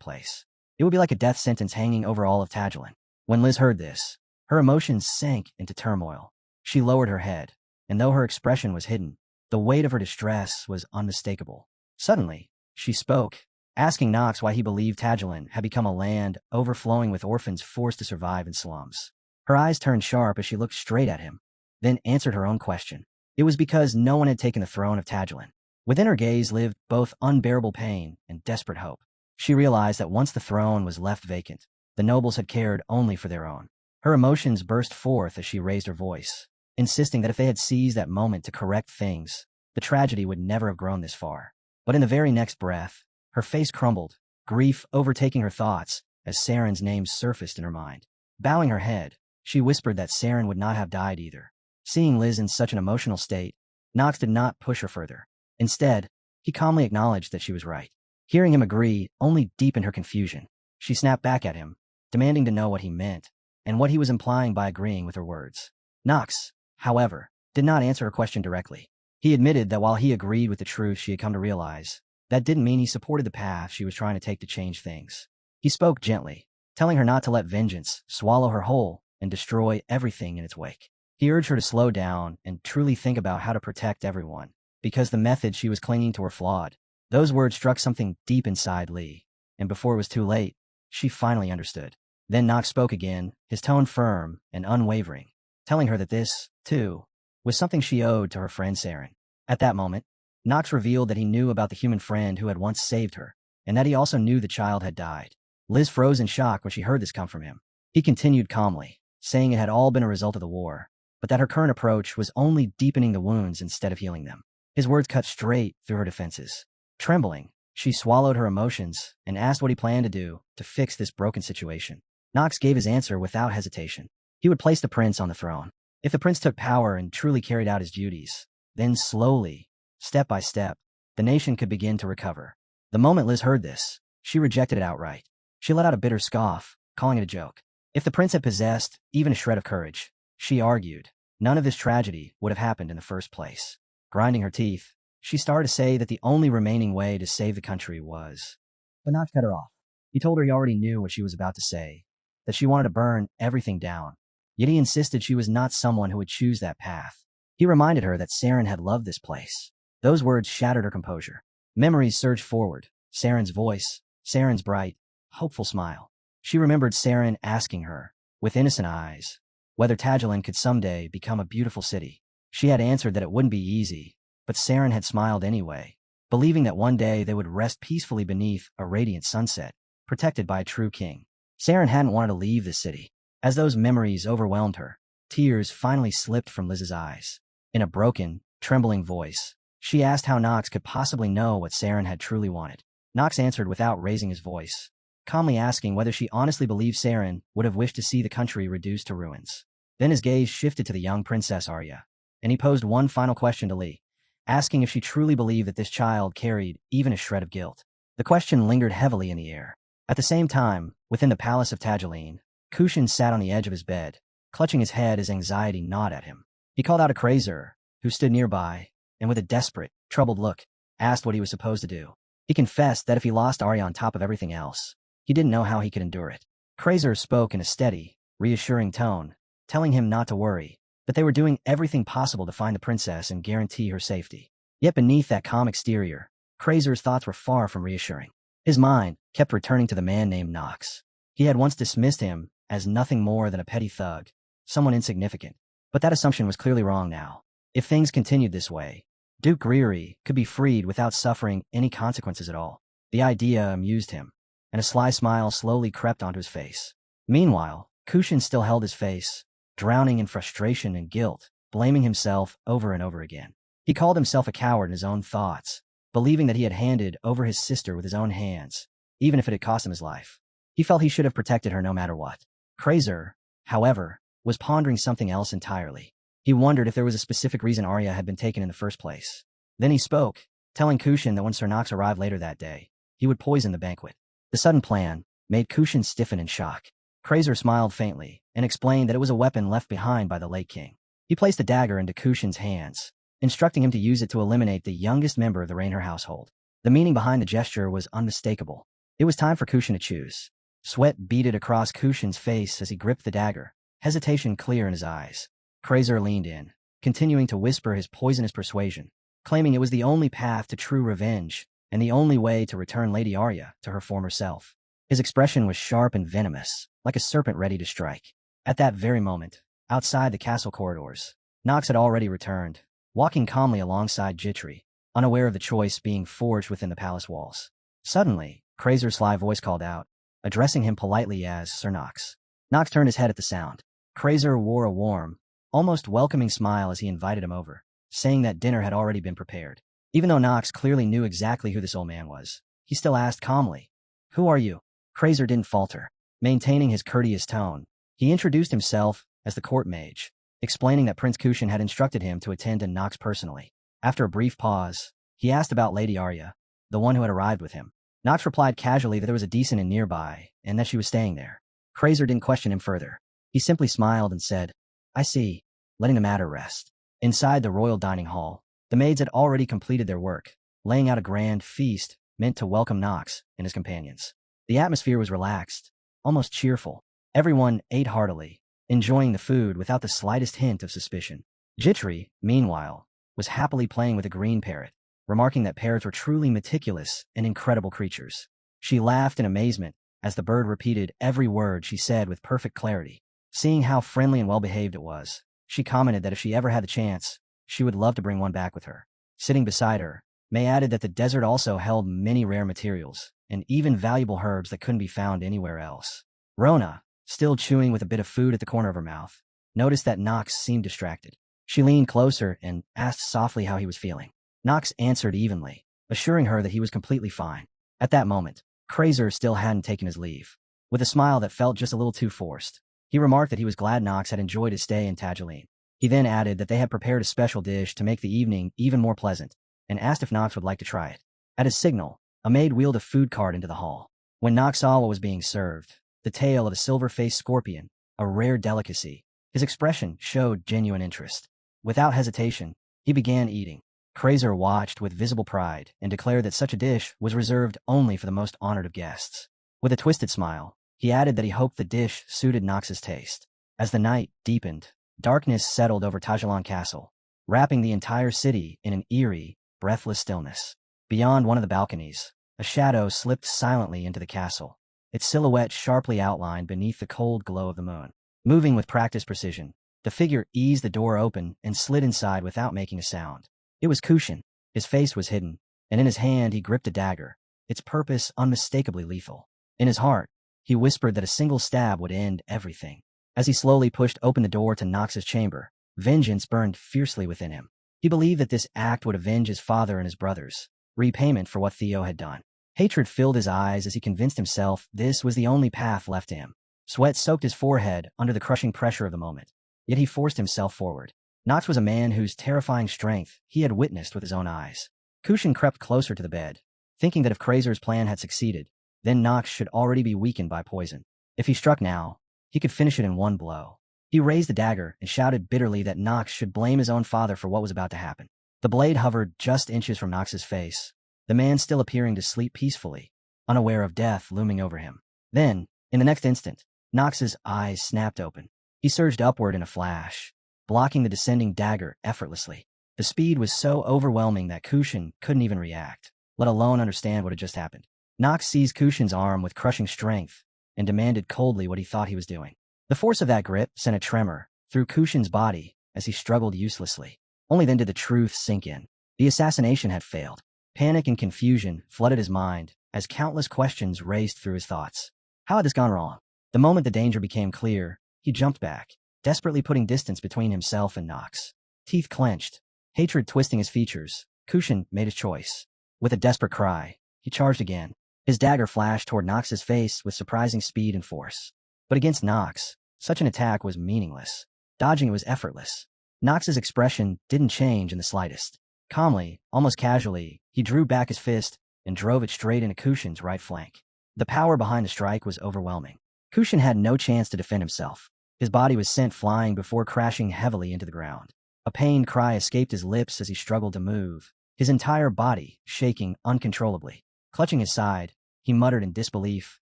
place. It would be like a death sentence hanging over all of Tagilin. When Liz heard this, her emotions sank into turmoil. She lowered her head, and though her expression was hidden, the weight of her distress was unmistakable. Suddenly, she spoke, asking Knox why he believed Tagilin had become a land overflowing with orphans forced to survive in slums. Her eyes turned sharp as she looked straight at him, then answered her own question. It was because no one had taken the throne of Tagilin. Within her gaze lived both unbearable pain and desperate hope. She realized that once the throne was left vacant, the nobles had cared only for their own. Her emotions burst forth as she raised her voice, insisting that if they had seized that moment to correct things, the tragedy would never have grown this far. But in the very next breath, her face crumbled, grief overtaking her thoughts as Saren's name surfaced in her mind. Bowing her head, she whispered that Saren would not have died either. Seeing Liz in such an emotional state, Knox did not push her further. Instead, he calmly acknowledged that she was right. Hearing him agree only deepened her confusion. She snapped back at him, demanding to know what he meant, and what he was implying by agreeing with her words. Knox, however, did not answer her question directly. He admitted that while he agreed with the truth she had come to realize, that didn't mean he supported the path she was trying to take to change things. He spoke gently, telling her not to let vengeance swallow her whole and destroy everything in its wake. He urged her to slow down and truly think about how to protect everyone, because the methods she was clinging to were flawed. Those words struck something deep inside Lee, and before it was too late, she finally understood. Then Knox spoke again, his tone firm and unwavering, telling her that this, too, was something she owed to her friend Saren. At that moment, Knox revealed that he knew about the human friend who had once saved her, and that he also knew the child had died. Liz froze in shock when she heard this come from him. He continued calmly, saying it had all been a result of the war, but that her current approach was only deepening the wounds instead of healing them. His words cut straight through her defenses. Trembling, she swallowed her emotions and asked what he planned to do to fix this broken situation. Knox gave his answer without hesitation. He would place the prince on the throne. If the prince took power and truly carried out his duties, then slowly, step by step, the nation could begin to recover. The moment Liz heard this, she rejected it outright. She let out a bitter scoff, calling it a joke. If the prince had possessed even a shred of courage, she argued, none of this tragedy would have happened in the first place. Grinding her teeth, she started to say that the only remaining way to save the country was... But Knox cut her off. He told her he already knew what she was about to say, that she wanted to burn everything down. Yet he insisted she was not someone who would choose that path. He reminded her that Saren had loved this place. Those words shattered her composure. Memories surged forward. Saren's voice, Saren's bright, hopeful smile. She remembered Saren asking her, with innocent eyes, whether Tagilin could someday become a beautiful city. She had answered that it wouldn't be easy, but Saren had smiled anyway, believing that one day they would rest peacefully beneath a radiant sunset, protected by a true king. Saren hadn't wanted to leave the city. As those memories overwhelmed her, tears finally slipped from Liz's eyes. In a broken, trembling voice, She asked how Nox could possibly know what Saren had truly wanted. Nox answered without raising his voice, calmly asking whether she honestly believed Saren would have wished to see the country reduced to ruins. Then his gaze shifted to the young Princess Arya, and he posed one final question to Lee, asking if she truly believed that this child carried even a shred of guilt. The question lingered heavily in the air. At the same time, within the palace of Tageline, Kushin sat on the edge of his bed, clutching his head as anxiety gnawed at him. He called out a Krazer, who stood nearby, and with a desperate, troubled look, asked what he was supposed to do. He confessed that if he lost Arya on top of everything else, he didn't know how he could endure it. Krazer spoke in a steady, reassuring tone, telling him not to worry, that they were doing everything possible to find the princess and guarantee her safety. Yet beneath that calm exterior, Krazer's thoughts were far from reassuring. His mind kept returning to the man named Nox. He had once dismissed him as nothing more than a petty thug, someone insignificant. But that assumption was clearly wrong now. If things continued this way, Duke Greery could be freed without suffering any consequences at all. The idea amused him, and a sly smile slowly crept onto his face. Meanwhile, Kushin still held his face, drowning in frustration and guilt, blaming himself over and over again. He called himself a coward in his own thoughts, believing that he had handed over his sister with his own hands, even if it had cost him his life. He felt he should have protected her no matter what. Krazer, however, was pondering something else entirely. He wondered if there was a specific reason Arya had been taken in the first place. Then he spoke, telling Kushin that when Sir Nox arrived later that day, he would poison the banquet. The sudden plan made Kushin stiffen in shock. Krazer smiled faintly and explained that it was a weapon left behind by the late king. He placed the dagger into Kushin's hands, instructing him to use it to eliminate the youngest member of the Raynor household. The meaning behind the gesture was unmistakable. It was time for Kushin to choose. Sweat beaded across Kushin's face as he gripped the dagger, hesitation clear in his eyes. Krazer leaned in, continuing to whisper his poisonous persuasion, claiming it was the only path to true revenge and the only way to return Lady Arya to her former self. His expression was sharp and venomous, like a serpent ready to strike. At that very moment, outside the castle corridors, Nox had already returned, walking calmly alongside Jitri, unaware of the choice being forged within the palace walls. Suddenly, Krazer's sly voice called out, addressing him politely as Sir Nox. Nox turned his head at the sound. Krazer wore a warm, almost welcoming smile as he invited him over, saying that dinner had already been prepared. Even though Nox clearly knew exactly who this old man was, he still asked calmly, "Who are you?" Krazer didn't falter. Maintaining his courteous tone, he introduced himself as the court mage, explaining that Prince Kushin had instructed him to attend to Nox personally. After a brief pause, he asked about Lady Arya, the one who had arrived with him. Nox replied casually that there was a decent inn nearby and that she was staying there. Krazer didn't question him further. He simply smiled and said, "I see," letting the matter rest. Inside the royal dining hall, the maids had already completed their work, laying out a grand feast meant to welcome Nox and his companions. The atmosphere was relaxed, almost cheerful. Everyone ate heartily, enjoying the food without the slightest hint of suspicion. Jitri, meanwhile, was happily playing with a green parrot, remarking that parrots were truly meticulous and incredible creatures. She laughed in amazement as the bird repeated every word she said with perfect clarity. Seeing how friendly and well-behaved it was, she commented that if she ever had the chance, she would love to bring one back with her. Sitting beside her, May added that the desert also held many rare materials, and even valuable herbs that couldn't be found anywhere else. Rona, still chewing with a bit of food at the corner of her mouth, noticed that Nox seemed distracted. She leaned closer and asked softly how he was feeling. Nox answered evenly, assuring her that he was completely fine. At that moment, Krazer still hadn't taken his leave. With a smile that felt just a little too forced, he remarked that he was glad Nox had enjoyed his stay in Tageline. He then added that they had prepared a special dish to make the evening even more pleasant, and asked if Nox would like to try it. At his signal, a maid wheeled a food cart into the hall. When Nox saw what was being served, the tail of a silver-faced scorpion, a rare delicacy, his expression showed genuine interest. Without hesitation, he began eating. Krazer watched with visible pride and declared that such a dish was reserved only for the most honored of guests. With a twisted smile, he added that he hoped the dish suited Nox's taste. As the night deepened, darkness settled over Tajilan Castle, wrapping the entire city in an eerie, breathless stillness. Beyond one of the balconies, a shadow slipped silently into the castle, its silhouette sharply outlined beneath the cold glow of the moon. Moving with practiced precision, the figure eased the door open and slid inside without making a sound. It was Kushin. His face was hidden, and in his hand he gripped a dagger, its purpose unmistakably lethal. In his heart, he whispered that a single stab would end everything. As he slowly pushed open the door to Nox's chamber, vengeance burned fiercely within him. He believed that this act would avenge his father and his brothers, repayment for what Theo had done. Hatred filled his eyes as he convinced himself this was the only path left to him. Sweat soaked his forehead under the crushing pressure of the moment, yet he forced himself forward. Nox was a man whose terrifying strength he had witnessed with his own eyes. Kushin crept closer to the bed, thinking that if Krazer's plan had succeeded, then Nox should already be weakened by poison. If he struck now, he could finish it in one blow. He raised the dagger and shouted bitterly that Nox should blame his own father for what was about to happen. The blade hovered just inches from Nox's face, the man still appearing to sleep peacefully, unaware of death looming over him. Then, in the next instant, Nox's eyes snapped open. He surged upward in a flash, blocking the descending dagger effortlessly. The speed was so overwhelming that Kushin couldn't even react, let alone understand what had just happened. Nox seized Kushin's arm with crushing strength and demanded coldly what he thought he was doing. The force of that grip sent a tremor through Kushin's body as he struggled uselessly. Only then did the truth sink in. The assassination had failed. Panic and confusion flooded his mind as countless questions raced through his thoughts. How had this gone wrong? The moment the danger became clear, he jumped back, desperately putting distance between himself and Nox. Teeth clenched, hatred twisting his features, Kushin made his choice. With a desperate cry, he charged again. His dagger flashed toward Nox's face with surprising speed and force. But against Nox, such an attack was meaningless. Dodging it was effortless. Nox's expression didn't change in the slightest. Calmly, almost casually, he drew back his fist and drove it straight into Kushin's right flank. The power behind the strike was overwhelming. Kushin had no chance to defend himself. His body was sent flying before crashing heavily into the ground. A pained cry escaped his lips as he struggled to move, his entire body shaking uncontrollably. Clutching his side, he muttered in disbelief,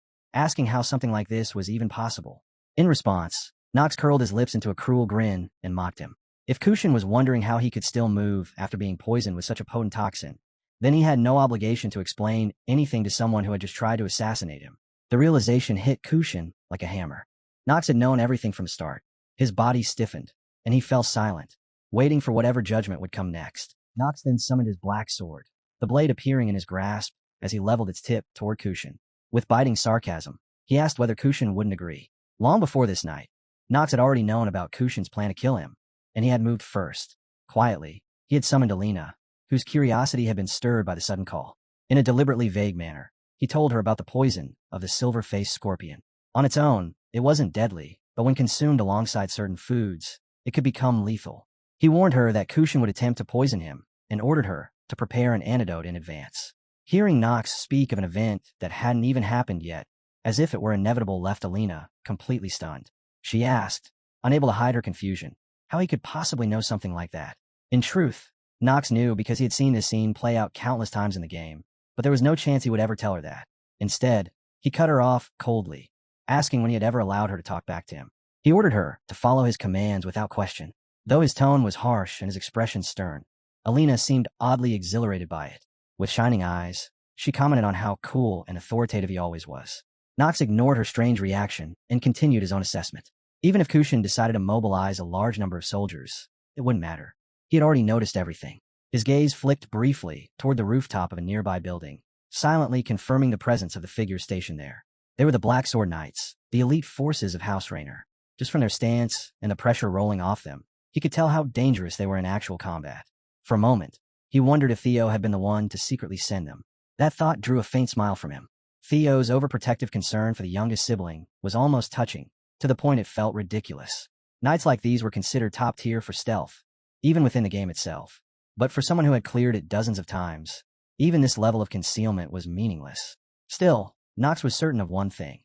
asking how something like this was even possible. In response, Nox curled his lips into a cruel grin and mocked him. If Kushin was wondering how he could still move after being poisoned with such a potent toxin, then he had no obligation to explain anything to someone who had just tried to assassinate him. The realization hit Kushin like a hammer. Nox had known everything from the start. His body stiffened, and he fell silent, waiting for whatever judgment would come next. Nox then summoned his black sword, the blade appearing in his grasp as he leveled its tip toward Kushin. With biting sarcasm, he asked whether Kushin wouldn't agree. Long before this night, Nox had already known about Kushin's plan to kill him, and he had moved first. Quietly, he had summoned Alina, whose curiosity had been stirred by the sudden call. In a deliberately vague manner, he told her about the poison of the silver-faced scorpion. On its own, it wasn't deadly, but when consumed alongside certain foods, it could become lethal. He warned her that Kushin would attempt to poison him and ordered her to prepare an antidote in advance. Hearing Nox speak of an event that hadn't even happened yet, as if it were inevitable, left Alina completely stunned. She asked, unable to hide her confusion, how he could possibly know something like that. In truth, Nox knew because he had seen this scene play out countless times in the game, but there was no chance he would ever tell her that. Instead, he cut her off coldly, asking when he had ever allowed her to talk back to him. He ordered her to follow his commands without question. Though his tone was harsh and his expression stern, Alina seemed oddly exhilarated by it. With shining eyes, she commented on how cool and authoritative he always was. Nox ignored her strange reaction and continued his own assessment. Even if Kushin decided to mobilize a large number of soldiers, it wouldn't matter. He had already noticed everything. His gaze flicked briefly toward the rooftop of a nearby building, silently confirming the presence of the figures stationed there. They were the Black Sword Knights, the elite forces of House Rainer. Just from their stance and the pressure rolling off them, he could tell how dangerous they were in actual combat. For a moment, he wondered if Theo had been the one to secretly send them. That thought drew a faint smile from him. Theo's overprotective concern for the youngest sibling was almost touching, to the point it felt ridiculous. Knights like these were considered top tier for stealth, even within the game itself. But for someone who had cleared it dozens of times, even this level of concealment was meaningless. Still, Nox was certain of one thing.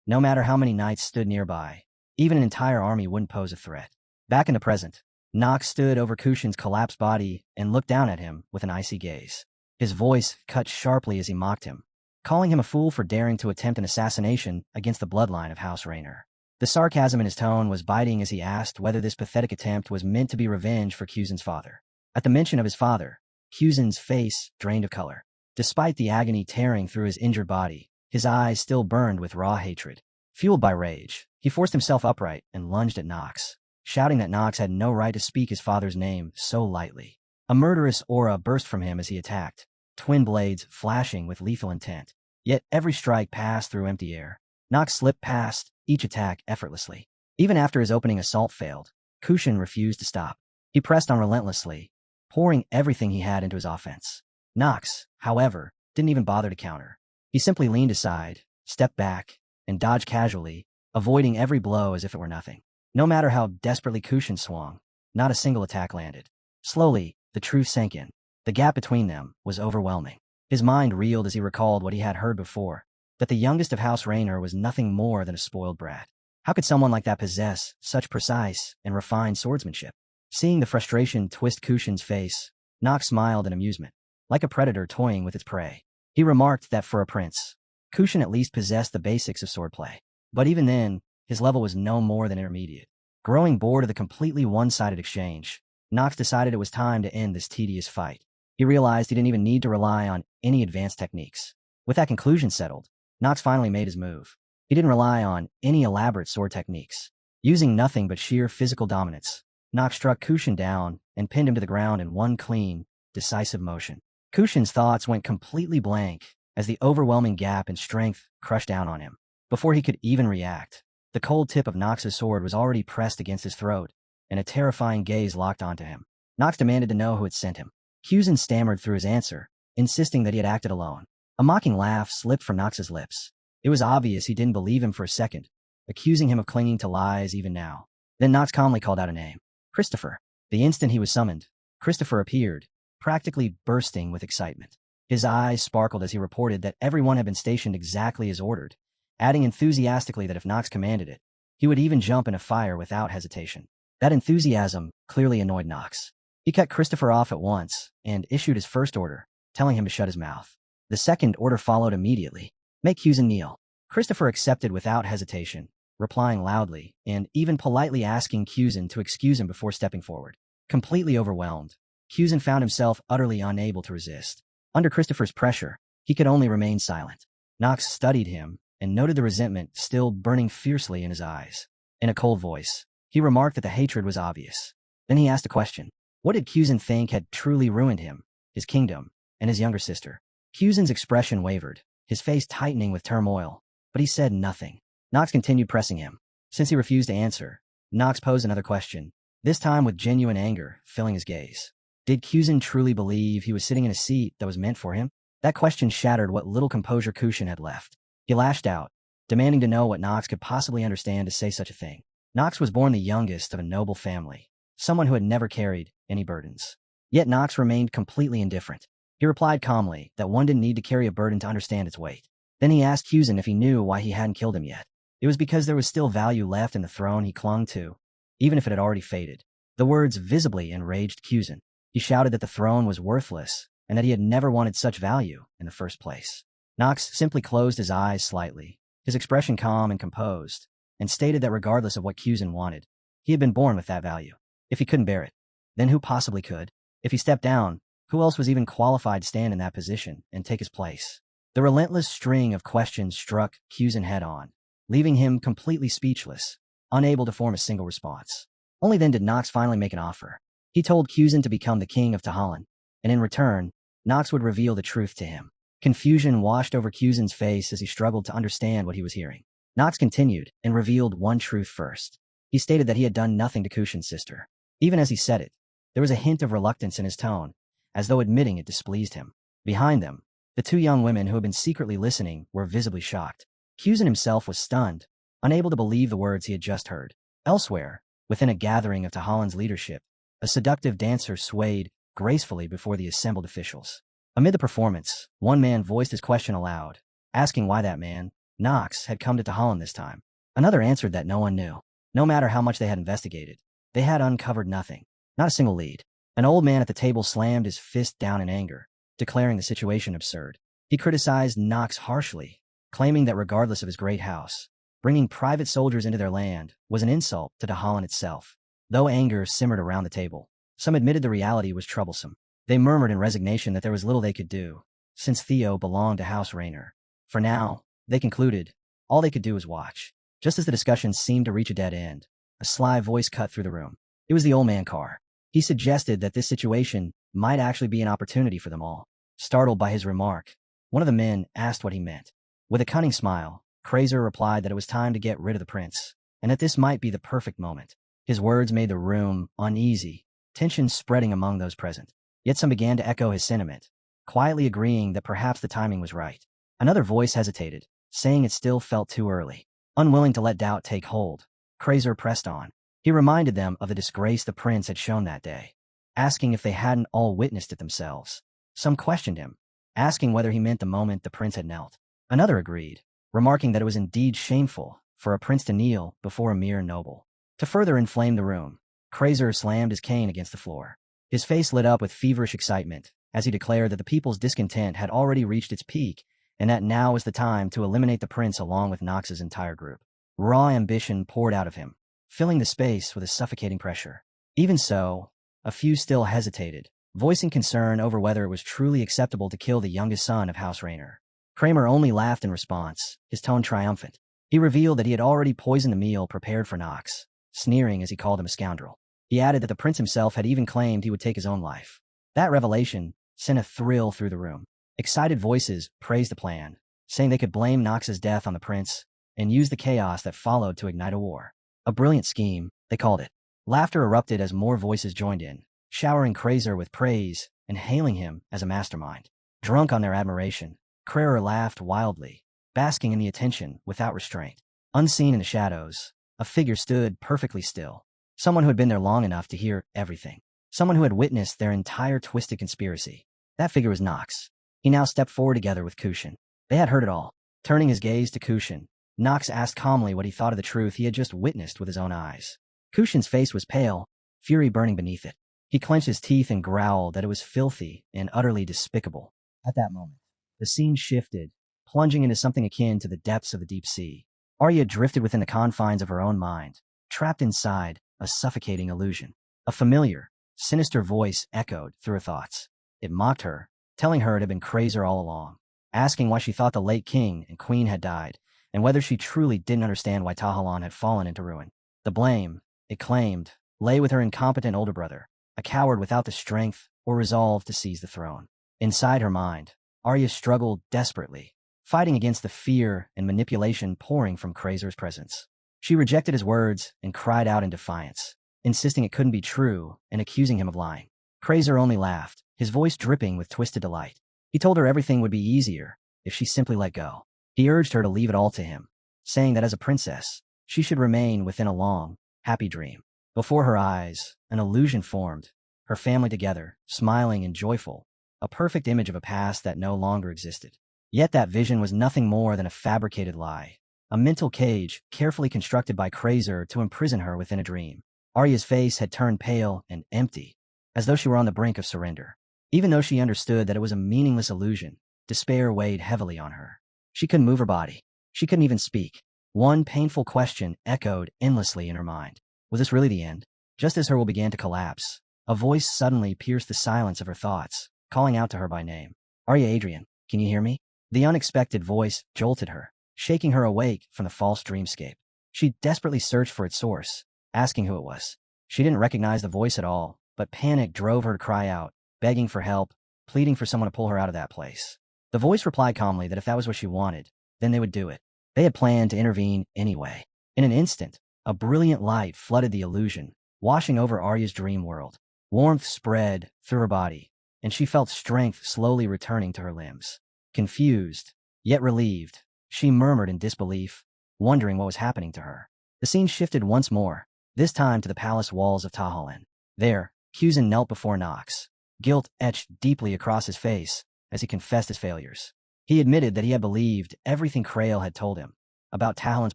No matter how many knights stood nearby, even an entire army wouldn't pose a threat. Back in the present, Nox stood over Kushin's collapsed body and looked down at him with an icy gaze. His voice cut sharply as he mocked him, calling him a fool for daring to attempt an assassination against the bloodline of House Rainer. The sarcasm in his tone was biting as he asked whether this pathetic attempt was meant to be revenge for Kuzin's father. At the mention of his father, Kuzin's face drained of color. Despite the agony tearing through his injured body, his eyes still burned with raw hatred. Fueled by rage, he forced himself upright and lunged at Nox, shouting that Nox had no right to speak his father's name so lightly. A murderous aura burst from him as he attacked, twin blades flashing with lethal intent. Yet every strike passed through empty air. Nox slipped past each attack effortlessly. Even after his opening assault failed, Kushin refused to stop. He pressed on relentlessly, pouring everything he had into his offense. Knox, however, didn't even bother to counter. He simply leaned aside, stepped back, and dodged casually, avoiding every blow as if it were nothing. No matter how desperately Kushin swung, not a single attack landed. Slowly, the truth sank in. The gap between them was overwhelming. His mind reeled as he recalled what he had heard before, that the youngest of House Raynor was nothing more than a spoiled brat. How could someone like that possess such precise and refined swordsmanship? Seeing the frustration twist Kushin's face, Knox smiled in amusement, like a predator toying with its prey. He remarked that for a prince, Kushin at least possessed the basics of swordplay. But even then, his level was no more than intermediate. Growing bored of the completely one-sided exchange, Knox decided it was time to end this tedious fight. He realized he didn't even need to rely on any advanced techniques. With that conclusion settled, Knox finally made his move. He didn't rely on any elaborate sword techniques. Using nothing but sheer physical dominance, Knox struck Kushin down and pinned him to the ground in one clean, decisive motion. Kushin's thoughts went completely blank as the overwhelming gap in strength crushed down on him. Before he could even react, the cold tip of Knox's sword was already pressed against his throat, and a terrifying gaze locked onto him. Knox demanded to know who had sent him. Kushin stammered through his answer, insisting that he had acted alone. A mocking laugh slipped from Knox's lips. It was obvious he didn't believe him for a second, accusing him of clinging to lies even now. Then Knox calmly called out a name. Christopher. The instant he was summoned, Christopher appeared, practically bursting with excitement. His eyes sparkled as he reported that everyone had been stationed exactly as ordered, adding enthusiastically that if Knox commanded it, he would even jump in a fire without hesitation. That enthusiasm clearly annoyed Knox. He cut Christopher off at once and issued his first order, telling him to shut his mouth. The second order followed immediately. Make Kushin kneel. Christopher accepted without hesitation, replying loudly and even politely asking Kushin to excuse him before stepping forward. Completely overwhelmed, Kushin found himself utterly unable to resist. Under Christopher's pressure, he could only remain silent. Knox studied him and noted the resentment still burning fiercely in his eyes. In a cold voice, he remarked that the hatred was obvious. Then he asked a question. What did Kushin think had truly ruined him, his kingdom, and his younger sister? Kushin's expression wavered, his face tightening with turmoil, but he said nothing. Knox continued pressing him. Since he refused to answer, Knox posed another question, this time with genuine anger filling his gaze. Did Kushin truly believe he was sitting in a seat that was meant for him? That question shattered what little composure Kushin had left. He lashed out, demanding to know what Knox could possibly understand to say such a thing. Knox was born the youngest of a noble family, someone who had never carried any burdens. Yet Knox remained completely indifferent. He replied calmly that one didn't need to carry a burden to understand its weight. Then he asked Kushin if he knew why he hadn't killed him yet. It was because there was still value left in the throne he clung to, even if it had already faded. The words visibly enraged Kushin. He shouted that the throne was worthless and that he had never wanted such value in the first place. Knox simply closed his eyes slightly, his expression calm and composed, and stated that regardless of what Kushin wanted, he had been born with that value. If he couldn't bear it, then who possibly could? If he stepped down, who else was even qualified to stand in that position and take his place? The relentless string of questions struck Kushin head-on, leaving him completely speechless, unable to form a single response. Only then did Knox finally make an offer. He told Kushin to become the king of Tahalan, and in return, Knox would reveal the truth to him. Confusion washed over Kushin's face as he struggled to understand what he was hearing. Knox continued and revealed one truth first. He stated that he had done nothing to Kushin's sister. Even as he said it, there was a hint of reluctance in his tone, as though admitting it displeased him. Behind them, the two young women who had been secretly listening were visibly shocked. Kushin himself was stunned, unable to believe the words he had just heard. Elsewhere, within a gathering of Tahalan's leadership, a seductive dancer swayed gracefully before the assembled officials. Amid the performance, one man voiced his question aloud, asking why that man, Knox, had come to Tahalan this time. Another answered that no one knew. No matter how much they had investigated, they had uncovered nothing, not a single lead. An old man at the table slammed his fist down in anger, declaring the situation absurd. He criticized Knox harshly, claiming that regardless of his great house, bringing private soldiers into their land was an insult to Tahalan itself. Though anger simmered around the table, some admitted the reality was troublesome. They murmured in resignation that there was little they could do, since Theo belonged to House Raynor. For now, they concluded, all they could do was watch. Just as the discussion seemed to reach a dead end, a sly voice cut through the room. It was the old man Carr. He suggested that this situation might actually be an opportunity for them all. Startled by his remark, one of the men asked what he meant. With a cunning smile, Krazer replied that it was time to get rid of the prince, and that this might be the perfect moment. His words made the room uneasy, tension spreading among those present. Yet some began to echo his sentiment, quietly agreeing that perhaps the timing was right. Another voice hesitated, saying it still felt too early. Unwilling to let doubt take hold, Krazer pressed on. He reminded them of the disgrace the prince had shown that day, asking if they hadn't all witnessed it themselves. Some questioned him, asking whether he meant the moment the prince had knelt. Another agreed, remarking that it was indeed shameful for a prince to kneel before a mere noble. To further inflame the room, Krazer slammed his cane against the floor. His face lit up with feverish excitement as he declared that the people's discontent had already reached its peak and that now was the time to eliminate the prince along with Nox's entire group. Raw ambition poured out of him, filling the space with a suffocating pressure. Even so, a few still hesitated, voicing concern over whether it was truly acceptable to kill the youngest son of House Rainer. Kramer only laughed in response, his tone triumphant. He revealed that he had already poisoned the meal prepared for Nox, sneering as he called him a scoundrel. He added that the prince himself had even claimed he would take his own life. That revelation sent a thrill through the room. Excited voices praised the plan, saying they could blame Nox's death on the prince and use the chaos that followed to ignite a war. A brilliant scheme, they called it. Laughter erupted as more voices joined in, showering Krazer with praise and hailing him as a mastermind. Drunk on their admiration, Kramer laughed wildly, basking in the attention without restraint. Unseen in the shadows, a figure stood perfectly still. Someone who had been there long enough to hear everything. Someone who had witnessed their entire twisted conspiracy. That figure was Nox. He now stepped forward together with Kushin. They had heard it all. Turning his gaze to Kushin, Nox asked calmly what he thought of the truth he had just witnessed with his own eyes. Kushin's face was pale, fury burning beneath it. He clenched his teeth and growled that it was filthy and utterly despicable. At that moment, the scene shifted, plunging into something akin to the depths of the deep sea. Arya drifted within the confines of her own mind, trapped inside a suffocating illusion. A familiar, sinister voice echoed through her thoughts. It mocked her, telling her it had been Krazer all along, asking why she thought the late king and queen had died, and whether she truly didn't understand why Tahalan had fallen into ruin. The blame, it claimed, lay with her incompetent older brother, a coward without the strength or resolve to seize the throne. Inside her mind, Arya struggled desperately, fighting against the fear and manipulation pouring from Krazer's presence. She rejected his words and cried out in defiance, insisting it couldn't be true and accusing him of lying. Krazer only laughed, his voice dripping with twisted delight. He told her everything would be easier if she simply let go. He urged her to leave it all to him, saying that as a princess, she should remain within a long, happy dream. Before her eyes, an illusion formed, her family together, smiling and joyful, a perfect image of a past that no longer existed. Yet that vision was nothing more than a fabricated lie, a mental cage carefully constructed by Krazer to imprison her within a dream. Arya's face had turned pale and empty, as though she were on the brink of surrender. Even though she understood that it was a meaningless illusion, despair weighed heavily on her. She couldn't move her body. She couldn't even speak. One painful question echoed endlessly in her mind. Was this really the end? Just as her will began to collapse, a voice suddenly pierced the silence of her thoughts, calling out to her by name. Arya Adrian, can you hear me? The unexpected voice jolted her, shaking her awake from the false dreamscape. She desperately searched for its source, asking who it was. She didn't recognize the voice at all, but panic drove her to cry out, begging for help, pleading for someone to pull her out of that place. The voice replied calmly that if that was what she wanted, then they would do it. They had planned to intervene anyway. In an instant, a brilliant light flooded the illusion, washing over Arya's dream world. Warmth spread through her body, and she felt strength slowly returning to her limbs. Confused, yet relieved, she murmured in disbelief, wondering what was happening to her. The scene shifted once more, this time to the palace walls of Tahalan. There, Kuzin knelt before Nox, guilt etched deeply across his face as he confessed his failures. He admitted that he had believed everything Krael had told him about Tahalan's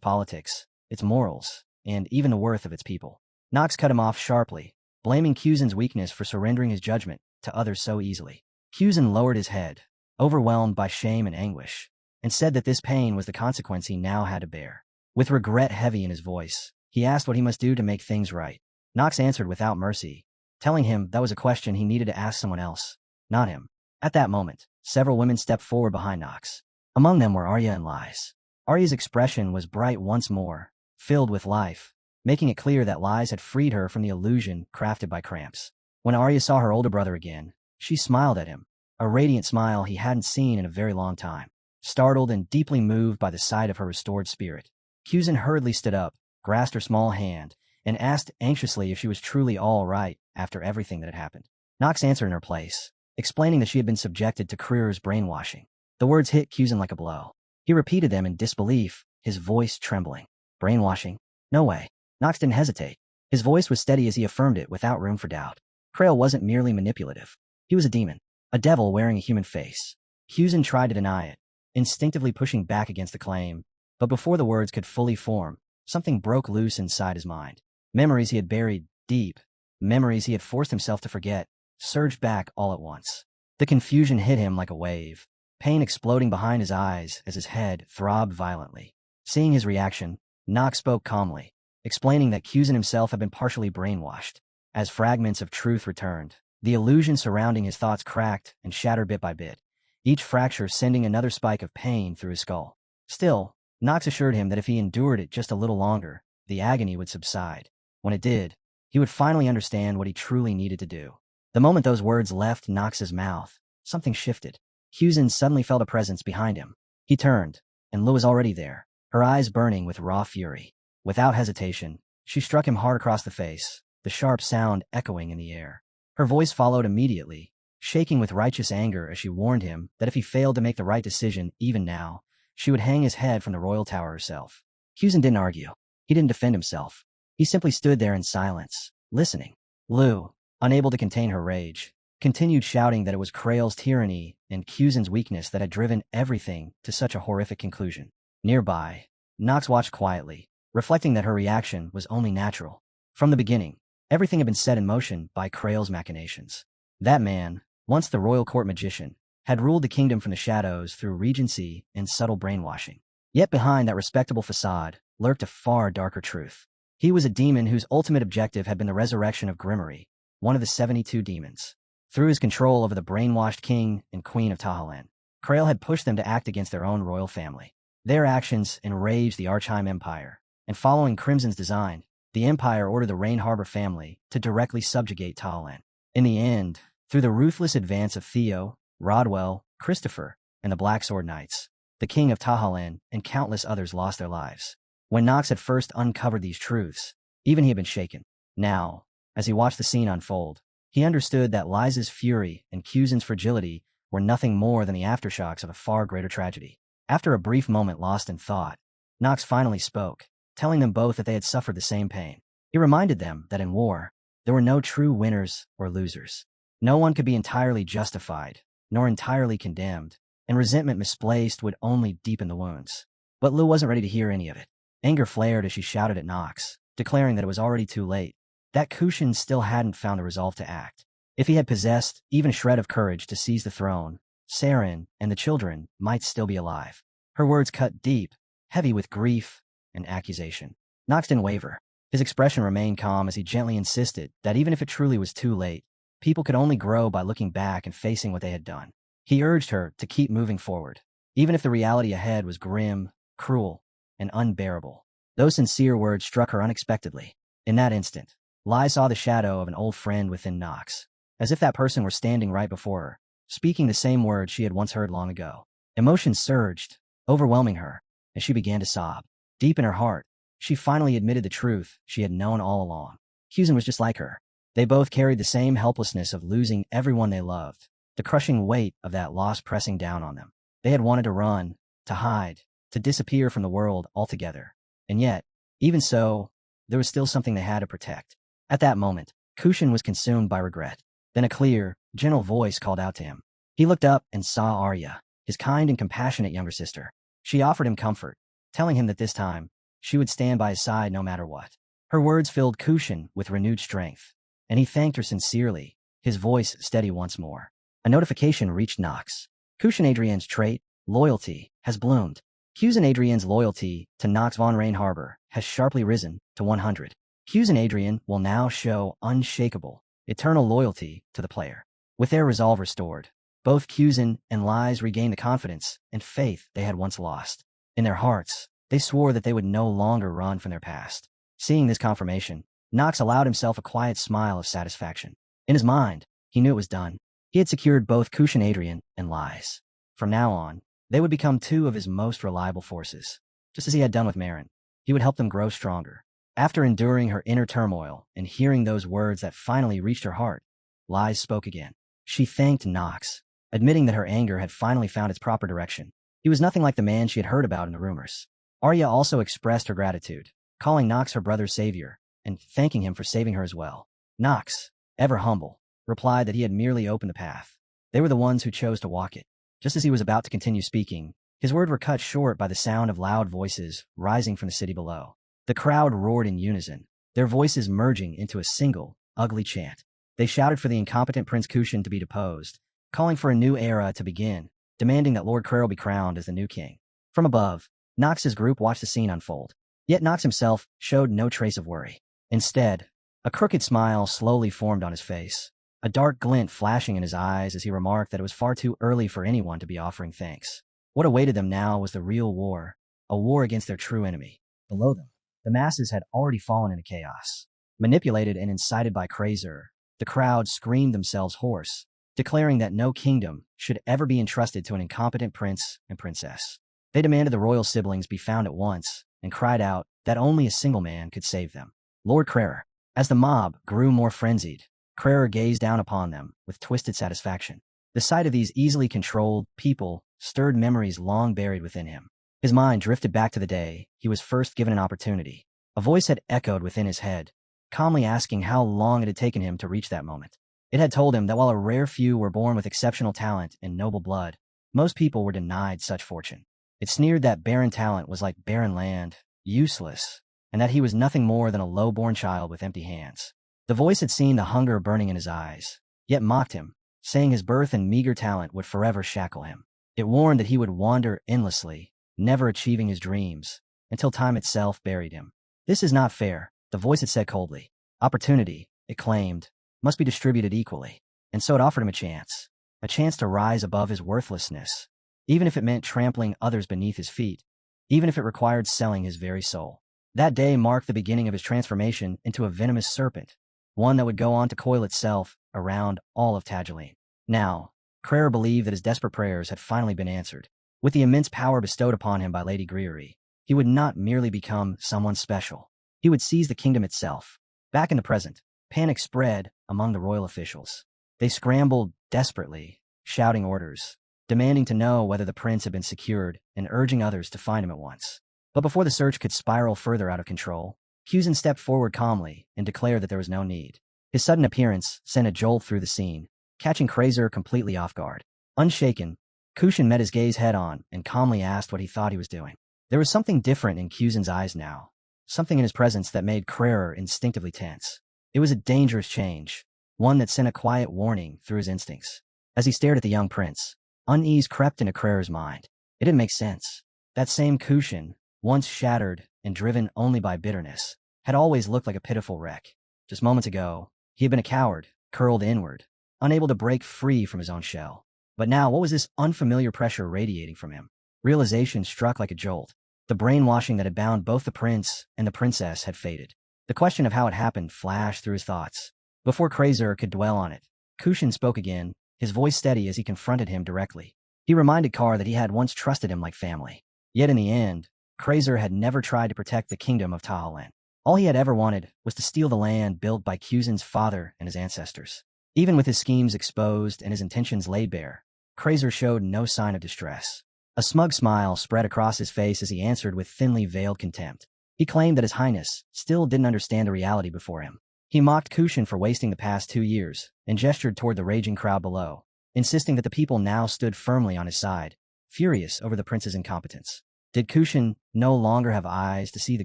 politics, its morals, and even the worth of its people. Nox cut him off sharply, blaming Kuzin's weakness for surrendering his judgment to others so easily. Kuzin lowered his head, overwhelmed by shame and anguish, and said that this pain was the consequence he now had to bear. With regret heavy in his voice, he asked what he must do to make things right. Nox answered without mercy, telling him that was a question he needed to ask someone else, not him. At that moment, several women stepped forward behind Nox. Among them were Arya and Lies. Arya's expression was bright once more, filled with life, making it clear that Lies had freed her from the illusion crafted by Cramps. When Arya saw her older brother again, she smiled at him, a radiant smile he hadn't seen in a very long time. Startled and deeply moved by the sight of her restored spirit, Kuzin hurriedly stood up, grasped her small hand, and asked anxiously if she was truly all right after everything that had happened. Nox answered in her place, explaining that she had been subjected to Creer's brainwashing. The words hit Kuzen like a blow. He repeated them in disbelief, his voice trembling. Brainwashing? No way. Nox didn't hesitate. His voice was steady as he affirmed it without room for doubt. Krail wasn't merely manipulative. He was a demon. A devil wearing a human face. Kuzen tried to deny it, instinctively pushing back against the claim, but before the words could fully form, something broke loose inside his mind. Memories he had buried deep, memories he had forced himself to forget, surged back all at once. The confusion hit him like a wave, pain exploding behind his eyes as his head throbbed violently. Seeing his reaction, Nox spoke calmly, explaining that Kuzen himself had been partially brainwashed. As fragments of truth returned, the illusion surrounding his thoughts cracked and shattered bit by bit, each fracture sending another spike of pain through his skull. Still, Nox assured him that if he endured it just a little longer, the agony would subside. When it did, he would finally understand what he truly needed to do. The moment those words left Nox's mouth, something shifted. Kuzen suddenly felt a presence behind him. He turned, and Lu was already there, her eyes burning with raw fury. Without hesitation, she struck him hard across the face, the sharp sound echoing in the air. Her voice followed immediately, shaking with righteous anger as she warned him that if he failed to make the right decision even now, she would hang his head from the royal tower herself. Kuzen didn't argue. He didn't defend himself. He simply stood there in silence, listening. Lu, unable to contain her rage, continued shouting that it was Krail's tyranny and Kuzen's weakness that had driven everything to such a horrific conclusion. Nearby, Nox watched quietly, reflecting that her reaction was only natural. From the beginning, everything had been set in motion by Krail's machinations. That man, once the royal court magician, had ruled the kingdom from the shadows through regency and subtle brainwashing. Yet behind that respectable facade lurked a far darker truth. He was a demon whose ultimate objective had been the resurrection of Grimmery, one of the 72 demons. Through his control over the brainwashed king and queen of Tahalan, Krail had pushed them to act against their own royal family. Their actions enraged the Archheim Empire, and following Crimson's design, the Empire ordered the Rain Harbor family to directly subjugate Tahalan. In the end, through the ruthless advance of Theo, Rodwell, Christopher, and the Black Sword Knights, the king of Tahalan and countless others lost their lives. When Nox had first uncovered these truths, even he had been shaken. Now, as he watched the scene unfold, he understood that Liza's fury and Kuzen's fragility were nothing more than the aftershocks of a far greater tragedy. After a brief moment lost in thought, Nox finally spoke, telling them both that they had suffered the same pain. He reminded them that in war, there were no true winners or losers. No one could be entirely justified, nor entirely condemned, and resentment misplaced would only deepen the wounds. But Lu wasn't ready to hear any of it. Anger flared as she shouted at Nox, declaring that it was already too late, that Kushin still hadn't found the resolve to act. If he had possessed even a shred of courage to seize the throne, Saren and the children might still be alive. Her words cut deep, heavy with grief and accusation. Nox didn't waver. His expression remained calm as he gently insisted that even if it truly was too late, people could only grow by looking back and facing what they had done. He urged her to keep moving forward, even if the reality ahead was grim, cruel, and unbearable. Those sincere words struck her unexpectedly. In that instant, Lai saw the shadow of an old friend within Nox, as if that person were standing right before her, speaking the same words she had once heard long ago. Emotions surged, overwhelming her, as she began to sob. Deep in her heart, she finally admitted the truth she had known all along. Kuzen was just like her. They both carried the same helplessness of losing everyone they loved, the crushing weight of that loss pressing down on them. They had wanted to run, to hide, to disappear from the world altogether. And yet, even so, there was still something they had to protect. At that moment, Kushin was consumed by regret. Then a clear, gentle voice called out to him. He looked up and saw Arya, his kind and compassionate younger sister. She offered him comfort, telling him that this time, she would stand by his side no matter what. Her words filled Kushin with renewed strength, and he thanked her sincerely, his voice steady once more. A notification reached Nox. Kushin Adrian's trait, loyalty, has bloomed. Kuzen Adrian's loyalty to Nox von Rain Harbor has sharply risen to 100. Kuzen Adrian will now show unshakable, eternal loyalty to the player. With their resolve restored, both Kuzen and Lies regained the confidence and faith they had once lost. In their hearts, they swore that they would no longer run from their past. Seeing this confirmation, Nox allowed himself a quiet smile of satisfaction. In his mind, he knew it was done. He had secured both Kushin Adrian and Lies. From now on, they would become two of his most reliable forces. Just as he had done with Marin, he would help them grow stronger. After enduring her inner turmoil and hearing those words that finally reached her heart, Lies spoke again. She thanked Knox, admitting that her anger had finally found its proper direction. He was nothing like the man she had heard about in the rumors. Arya also expressed her gratitude, calling Knox her brother's savior, and thanking him for saving her as well. Knox, ever humble, replied that he had merely opened the path. They were the ones who chose to walk it. Just as he was about to continue speaking, his words were cut short by the sound of loud voices rising from the city below. The crowd roared in unison, their voices merging into a single, ugly chant. They shouted for the incompetent Prince Kushan to be deposed, calling for a new era to begin, demanding that Lord Crerl be crowned as the new king. From above, Knox's group watched the scene unfold. Yet Knox himself showed no trace of worry. Instead, a crooked smile slowly formed on his face, a dark glint flashing in his eyes as he remarked that it was far too early for anyone to be offering thanks. What awaited them now was the real war, a war against their true enemy. Below them, the masses had already fallen into chaos. Manipulated and incited by Krazer, the crowd screamed themselves hoarse, declaring that no kingdom should ever be entrusted to an incompetent prince and princess. They demanded the royal siblings be found at once and cried out that only a single man could save them. Lord Crerar. As the mob grew more frenzied, Crerar gazed down upon them with twisted satisfaction. The sight of these easily controlled people stirred memories long buried within him. His mind drifted back to the day he was first given an opportunity. A voice had echoed within his head, calmly asking how long it had taken him to reach that moment. It had told him that while a rare few were born with exceptional talent and noble blood, most people were denied such fortune. It sneered that barren talent was like barren land, useless, and that he was nothing more than a low-born child with empty hands. The voice had seen the hunger burning in his eyes, yet mocked him, saying his birth and meager talent would forever shackle him. It warned that he would wander endlessly, never achieving his dreams, until time itself buried him. This is not fair, the voice had said coldly. Opportunity, it claimed, must be distributed equally, and so it offered him a chance to rise above his worthlessness, even if it meant trampling others beneath his feet, even if it required selling his very soul. That day marked the beginning of his transformation into a venomous serpent, one that would go on to coil itself around all of Tageline. Now, Crerar believed that his desperate prayers had finally been answered. With the immense power bestowed upon him by Lady Greery, he would not merely become someone special. He would seize the kingdom itself. Back in the present, panic spread among the royal officials. They scrambled desperately, shouting orders, demanding to know whether the prince had been secured and urging others to find him at once. But before the search could spiral further out of control, Cusin stepped forward calmly and declared that there was no need. His sudden appearance sent a jolt through the scene, catching Krazer completely off guard. Unshaken, Kushin met his gaze head-on and calmly asked what he thought he was doing. There was something different in Cusin's eyes now, something in his presence that made Crerar instinctively tense. It was a dangerous change, one that sent a quiet warning through his instincts. As he stared at the young prince, unease crept into Crerar's mind. It didn't make sense. That same Kushin, once shattered and driven only by bitterness, had always looked like a pitiful wreck. Just moments ago, he had been a coward, curled inward, unable to break free from his own shell. But now, what was this unfamiliar pressure radiating from him? Realization struck like a jolt. The brainwashing that had bound both the prince and the princess had faded. The question of how it happened flashed through his thoughts. Before Krazer could dwell on it, Kushin spoke again, his voice steady as he confronted him directly. He reminded Carr that he had once trusted him like family. Yet in the end, Krazer had never tried to protect the kingdom of Tahalan. All he had ever wanted was to steal the land built by Cusin's father and his ancestors. Even with his schemes exposed and his intentions laid bare, Krazer showed no sign of distress. A smug smile spread across his face as he answered with thinly veiled contempt. He claimed that His Highness still didn't understand the reality before him. He mocked Kushin for wasting the past 2 years and gestured toward the raging crowd below, insisting that the people now stood firmly on his side, furious over the prince's incompetence. Did Kushin no longer have eyes to see the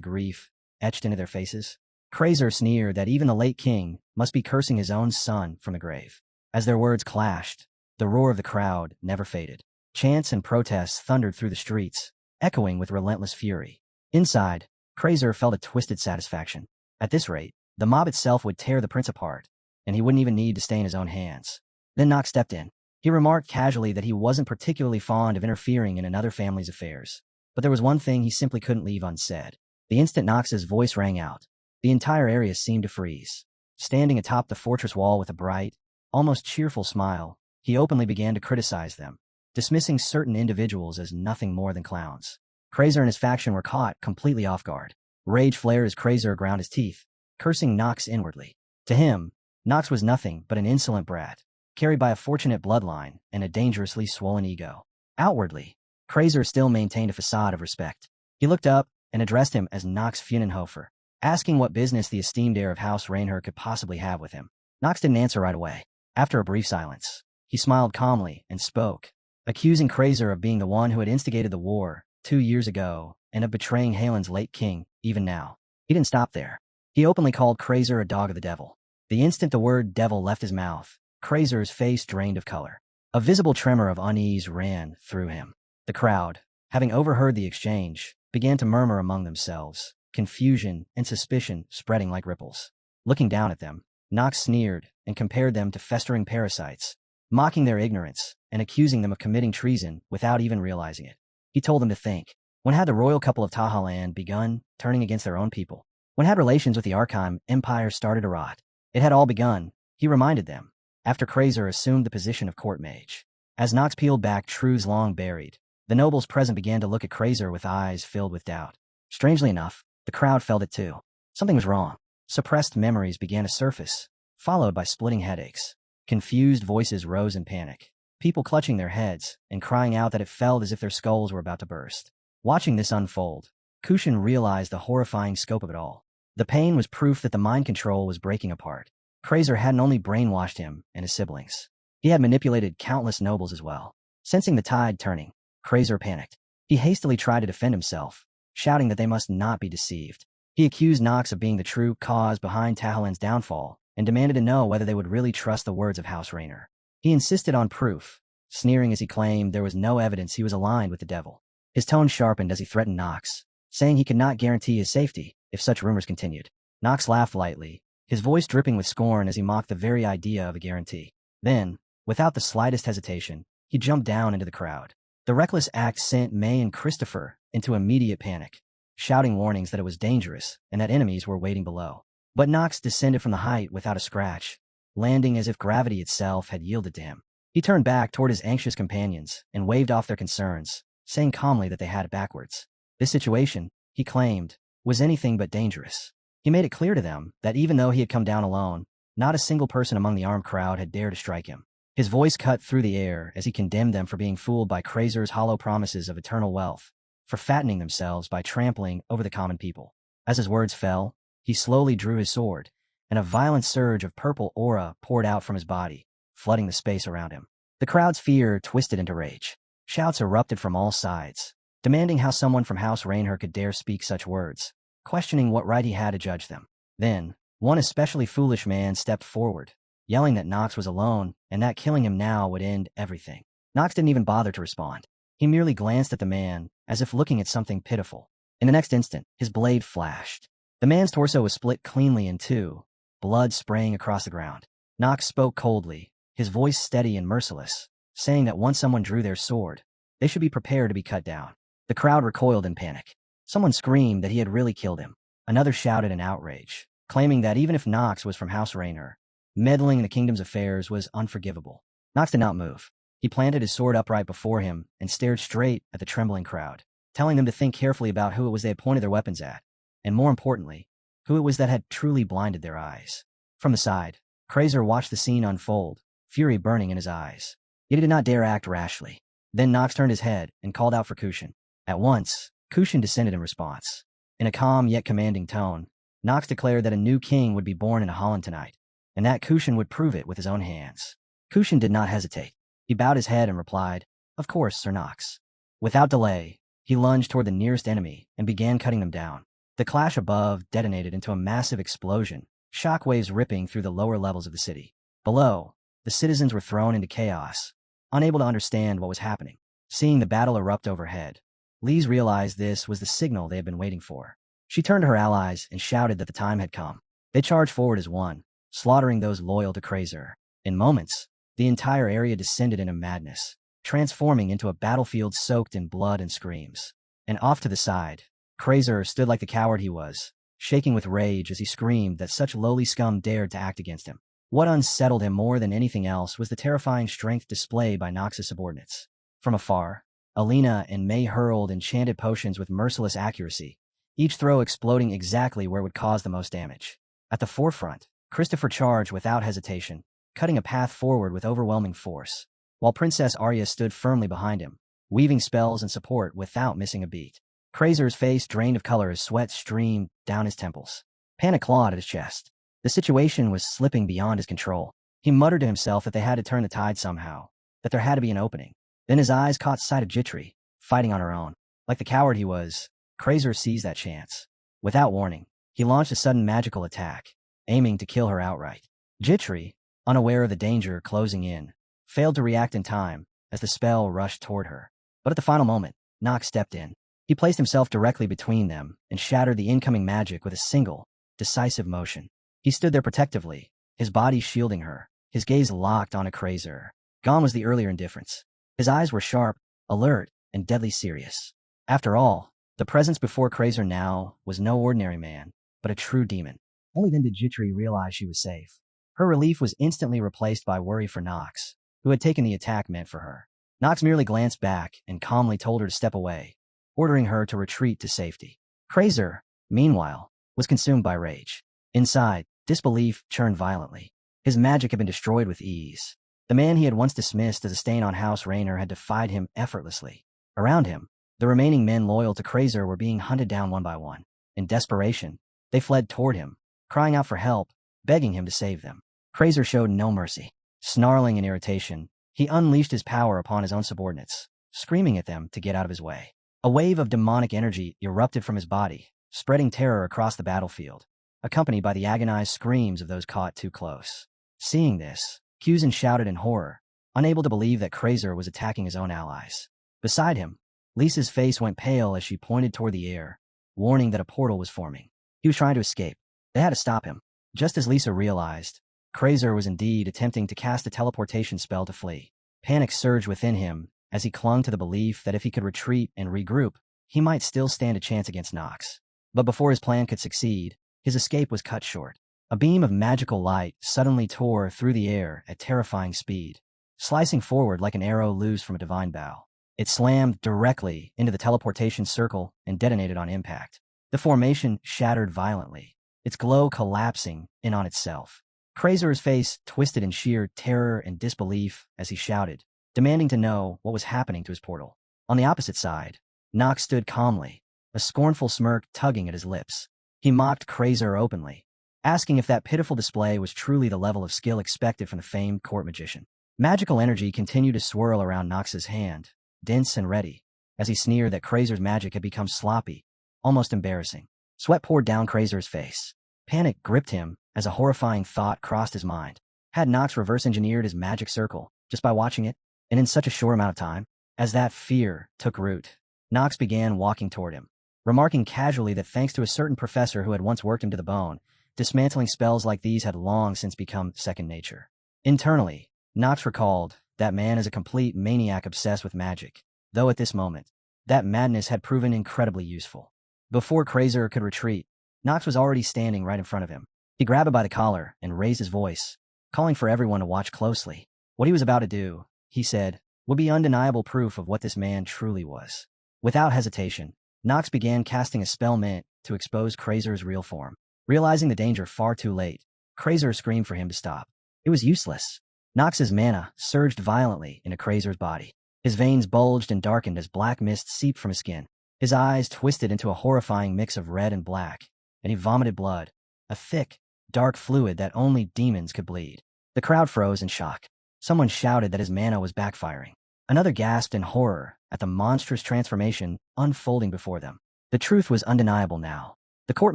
grief etched into their faces? Krazer sneered that even the late king must be cursing his own son from the grave. As their words clashed, the roar of the crowd never faded. Chants and protests thundered through the streets, echoing with relentless fury. Inside, Krazer felt a twisted satisfaction. At this rate, the mob itself would tear the prince apart, and he wouldn't even need to stay in his own hands. Then Knox stepped in. He remarked casually that he wasn't particularly fond of interfering in another family's affairs. But there was one thing he simply couldn't leave unsaid. The instant Knox's voice rang out, the entire area seemed to freeze. Standing atop the fortress wall with a bright, almost cheerful smile, he openly began to criticize them, dismissing certain individuals as nothing more than clowns. Krazer and his faction were caught completely off guard. Rage flared as Krazer ground his teeth, cursing Knox inwardly. To him, Nox was nothing but an insolent brat, carried by a fortunate bloodline and a dangerously swollen ego. Outwardly, Krazer still maintained a facade of respect. He looked up and addressed him as Nox Funenhofer, asking what business the esteemed heir of House Rainher could possibly have with him. Nox didn't answer right away. After a brief silence, he smiled calmly and spoke, accusing Krazer of being the one who had instigated the war 2 years ago and of betraying Halen's late king, even now. He didn't stop there. He openly called Krazer a dog of the devil. The instant the word devil left his mouth, Krazer's face drained of color. A visible tremor of unease ran through him. The crowd, having overheard the exchange, began to murmur among themselves, confusion and suspicion spreading like ripples. Looking down at them, Nox sneered and compared them to festering parasites, mocking their ignorance and accusing them of committing treason without even realizing it. He told them to think. When had the royal couple of Tahalan begun turning against their own people? When had relations with the Archime Empire started to rot? It had all begun, he reminded them, after Krazer assumed the position of court mage. As Nox peeled back truths long buried, the nobles present began to look at Krazer with eyes filled with doubt. Strangely enough, the crowd felt it too. Something was wrong. Suppressed memories began to surface, followed by splitting headaches. Confused voices rose in panic, people clutching their heads and crying out that it felt as if their skulls were about to burst. Watching this unfold, Kushin realized the horrifying scope of it all. The pain was proof that the mind control was breaking apart. Krazer hadn't only brainwashed him and his siblings. He had manipulated countless nobles as well. Sensing the tide turning, Krazer panicked. He hastily tried to defend himself, shouting that they must not be deceived. He accused Nox of being the true cause behind Tahalan's downfall and demanded to know whether they would really trust the words of House Rainer. He insisted on proof, sneering as he claimed there was no evidence he was aligned with the devil. His tone sharpened as he threatened Nox, saying he could not guarantee his safety if such rumors continued. Nox laughed lightly, his voice dripping with scorn as he mocked the very idea of a guarantee. Then, without the slightest hesitation, he jumped down into the crowd. The reckless act sent May and Christopher into immediate panic, shouting warnings that it was dangerous and that enemies were waiting below. But Nox descended from the height without a scratch, landing as if gravity itself had yielded to him. He turned back toward his anxious companions and waved off their concerns, saying calmly that they had it backwards. This situation, he claimed, was anything but dangerous. He made it clear to them that even though he had come down alone, not a single person among the armed crowd had dared to strike him. His voice cut through the air as he condemned them for being fooled by Krazer's hollow promises of eternal wealth, for fattening themselves by trampling over the common people. As his words fell, he slowly drew his sword, and a violent surge of purple aura poured out from his body, flooding the space around him. The crowd's fear twisted into rage. Shouts erupted from all sides, demanding how someone from House Rainher could dare speak such words, questioning what right he had to judge them. Then, one especially foolish man stepped forward, yelling that Nox was alone and that killing him now would end everything. Nox didn't even bother to respond. He merely glanced at the man, as if looking at something pitiful. In the next instant, his blade flashed. The man's torso was split cleanly in two, blood spraying across the ground. Nox spoke coldly, his voice steady and merciless, saying that once someone drew their sword, they should be prepared to be cut down. The crowd recoiled in panic. Someone screamed that he had really killed him. Another shouted in outrage, claiming that even if Nox was from House Rainer, meddling in the kingdom's affairs was unforgivable. Nox did not move. He planted his sword upright before him and stared straight at the trembling crowd, telling them to think carefully about who it was they had pointed their weapons at, and more importantly, who it was that had truly blinded their eyes. From the side, Krazer watched the scene unfold, fury burning in his eyes. Yet he did not dare act rashly. Then Nox turned his head and called out for Kushin. At once, Kushin descended in response. In a calm yet commanding tone, Nox declared that a new king would be born in Holland tonight, and that Kushin would prove it with his own hands. Kushin did not hesitate. He bowed his head and replied, "Of course, Sir Nox." Without delay, he lunged toward the nearest enemy and began cutting them down. The clash above detonated into a massive explosion, shockwaves ripping through the lower levels of the city. Below, the citizens were thrown into chaos, unable to understand what was happening. Seeing the battle erupt overhead, Lise realized this was the signal they had been waiting for. She turned to her allies and shouted that the time had come. They charged forward as one, slaughtering those loyal to Krazer. In moments, the entire area descended into madness, transforming into a battlefield soaked in blood and screams. And off to the side, Krazer stood like the coward he was, shaking with rage as he screamed that such lowly scum dared to act against him. What unsettled him more than anything else was the terrifying strength displayed by Nox's subordinates. From afar, Alina and May hurled enchanted potions with merciless accuracy, each throw exploding exactly where it would cause the most damage. At the forefront, Christopher charged without hesitation, cutting a path forward with overwhelming force, while Princess Arya stood firmly behind him, weaving spells and support without missing a beat. Kraser's face drained of color as sweat streamed down his temples. Panic clawed at his chest. The situation was slipping beyond his control. He muttered to himself that they had to turn the tide somehow, that there had to be an opening. Then his eyes caught sight of Jitri, fighting on her own. Like the coward he was, Kraser seized that chance. Without warning, he launched a sudden magical attack, aiming to kill her outright. Jitri, unaware of the danger closing in, failed to react in time as the spell rushed toward her. But at the final moment, Nox stepped in. He placed himself directly between them and shattered the incoming magic with a single, decisive motion. He stood there protectively, his body shielding her, his gaze locked on a Kraser. Gone was the earlier indifference. His eyes were sharp, alert, and deadly serious. After all, the presence before Kraser now was no ordinary man, but a true demon. Only then did Jitri realize she was safe. Her relief was instantly replaced by worry for Nox, who had taken the attack meant for her. Nox merely glanced back and calmly told her to step away, ordering her to retreat to safety. Kraser, meanwhile, was consumed by rage. Inside, disbelief churned violently. His magic had been destroyed with ease. The man he had once dismissed as a stain on House Raynor had defied him effortlessly. Around him, the remaining men loyal to Kraser were being hunted down one by one. In desperation, they fled toward him, crying out for help, begging him to save them. Kraser showed no mercy. Snarling in irritation, he unleashed his power upon his own subordinates, screaming at them to get out of his way. A wave of demonic energy erupted from his body, spreading terror across the battlefield, accompanied by the agonized screams of those caught too close. Seeing this, Kuzan shouted in horror, unable to believe that Kraser was attacking his own allies. Beside him, Lisa's face went pale as she pointed toward the air, warning that a portal was forming. He was trying to escape. They had to stop him. Just as Lisa realized, Kraser was indeed attempting to cast a teleportation spell to flee. Panic surged within him as he clung to the belief that if he could retreat and regroup, he might still stand a chance against Nox. But before his plan could succeed, his escape was cut short. A beam of magical light suddenly tore through the air at terrifying speed, slicing forward like an arrow loosed from a divine bow. It slammed directly into the teleportation circle and detonated on impact. The formation shattered violently, its glow collapsing in on itself. Kraser's face twisted in sheer terror and disbelief as he shouted, demanding to know what was happening to his portal. On the opposite side, Nox stood calmly, a scornful smirk tugging at his lips. He mocked Kraser openly, asking if that pitiful display was truly the level of skill expected from the famed court magician. Magical energy continued to swirl around Nox's hand, dense and ready, as he sneered that Kraser's magic had become sloppy, almost embarrassing. Sweat poured down Kraser's face. Panic gripped him as a horrifying thought crossed his mind. Had Nox reverse-engineered his magic circle just by watching it, and in such a short amount of time? As that fear took root, Nox began walking toward him, remarking casually that thanks to a certain professor who had once worked him to the bone, dismantling spells like these had long since become second nature. Internally, Nox recalled that man is a complete maniac obsessed with magic, though at this moment, that madness had proven incredibly useful. Before Kraser could retreat, Nox was already standing right in front of him. He grabbed him by the collar and raised his voice, calling for everyone to watch closely. What he was about to do, he said, would be undeniable proof of what this man truly was. Without hesitation, Nox began casting a spell meant to expose Kraser's real form. Realizing the danger far too late, Kraser screamed for him to stop. It was useless. Nox's mana surged violently into Kraser's body. His veins bulged and darkened as black mist seeped from his skin. His eyes twisted into a horrifying mix of red and black, and he vomited blood, a thick, dark fluid that only demons could bleed. The crowd froze in shock. Someone shouted that his mana was backfiring. Another gasped in horror at the monstrous transformation unfolding before them. The truth was undeniable now. The court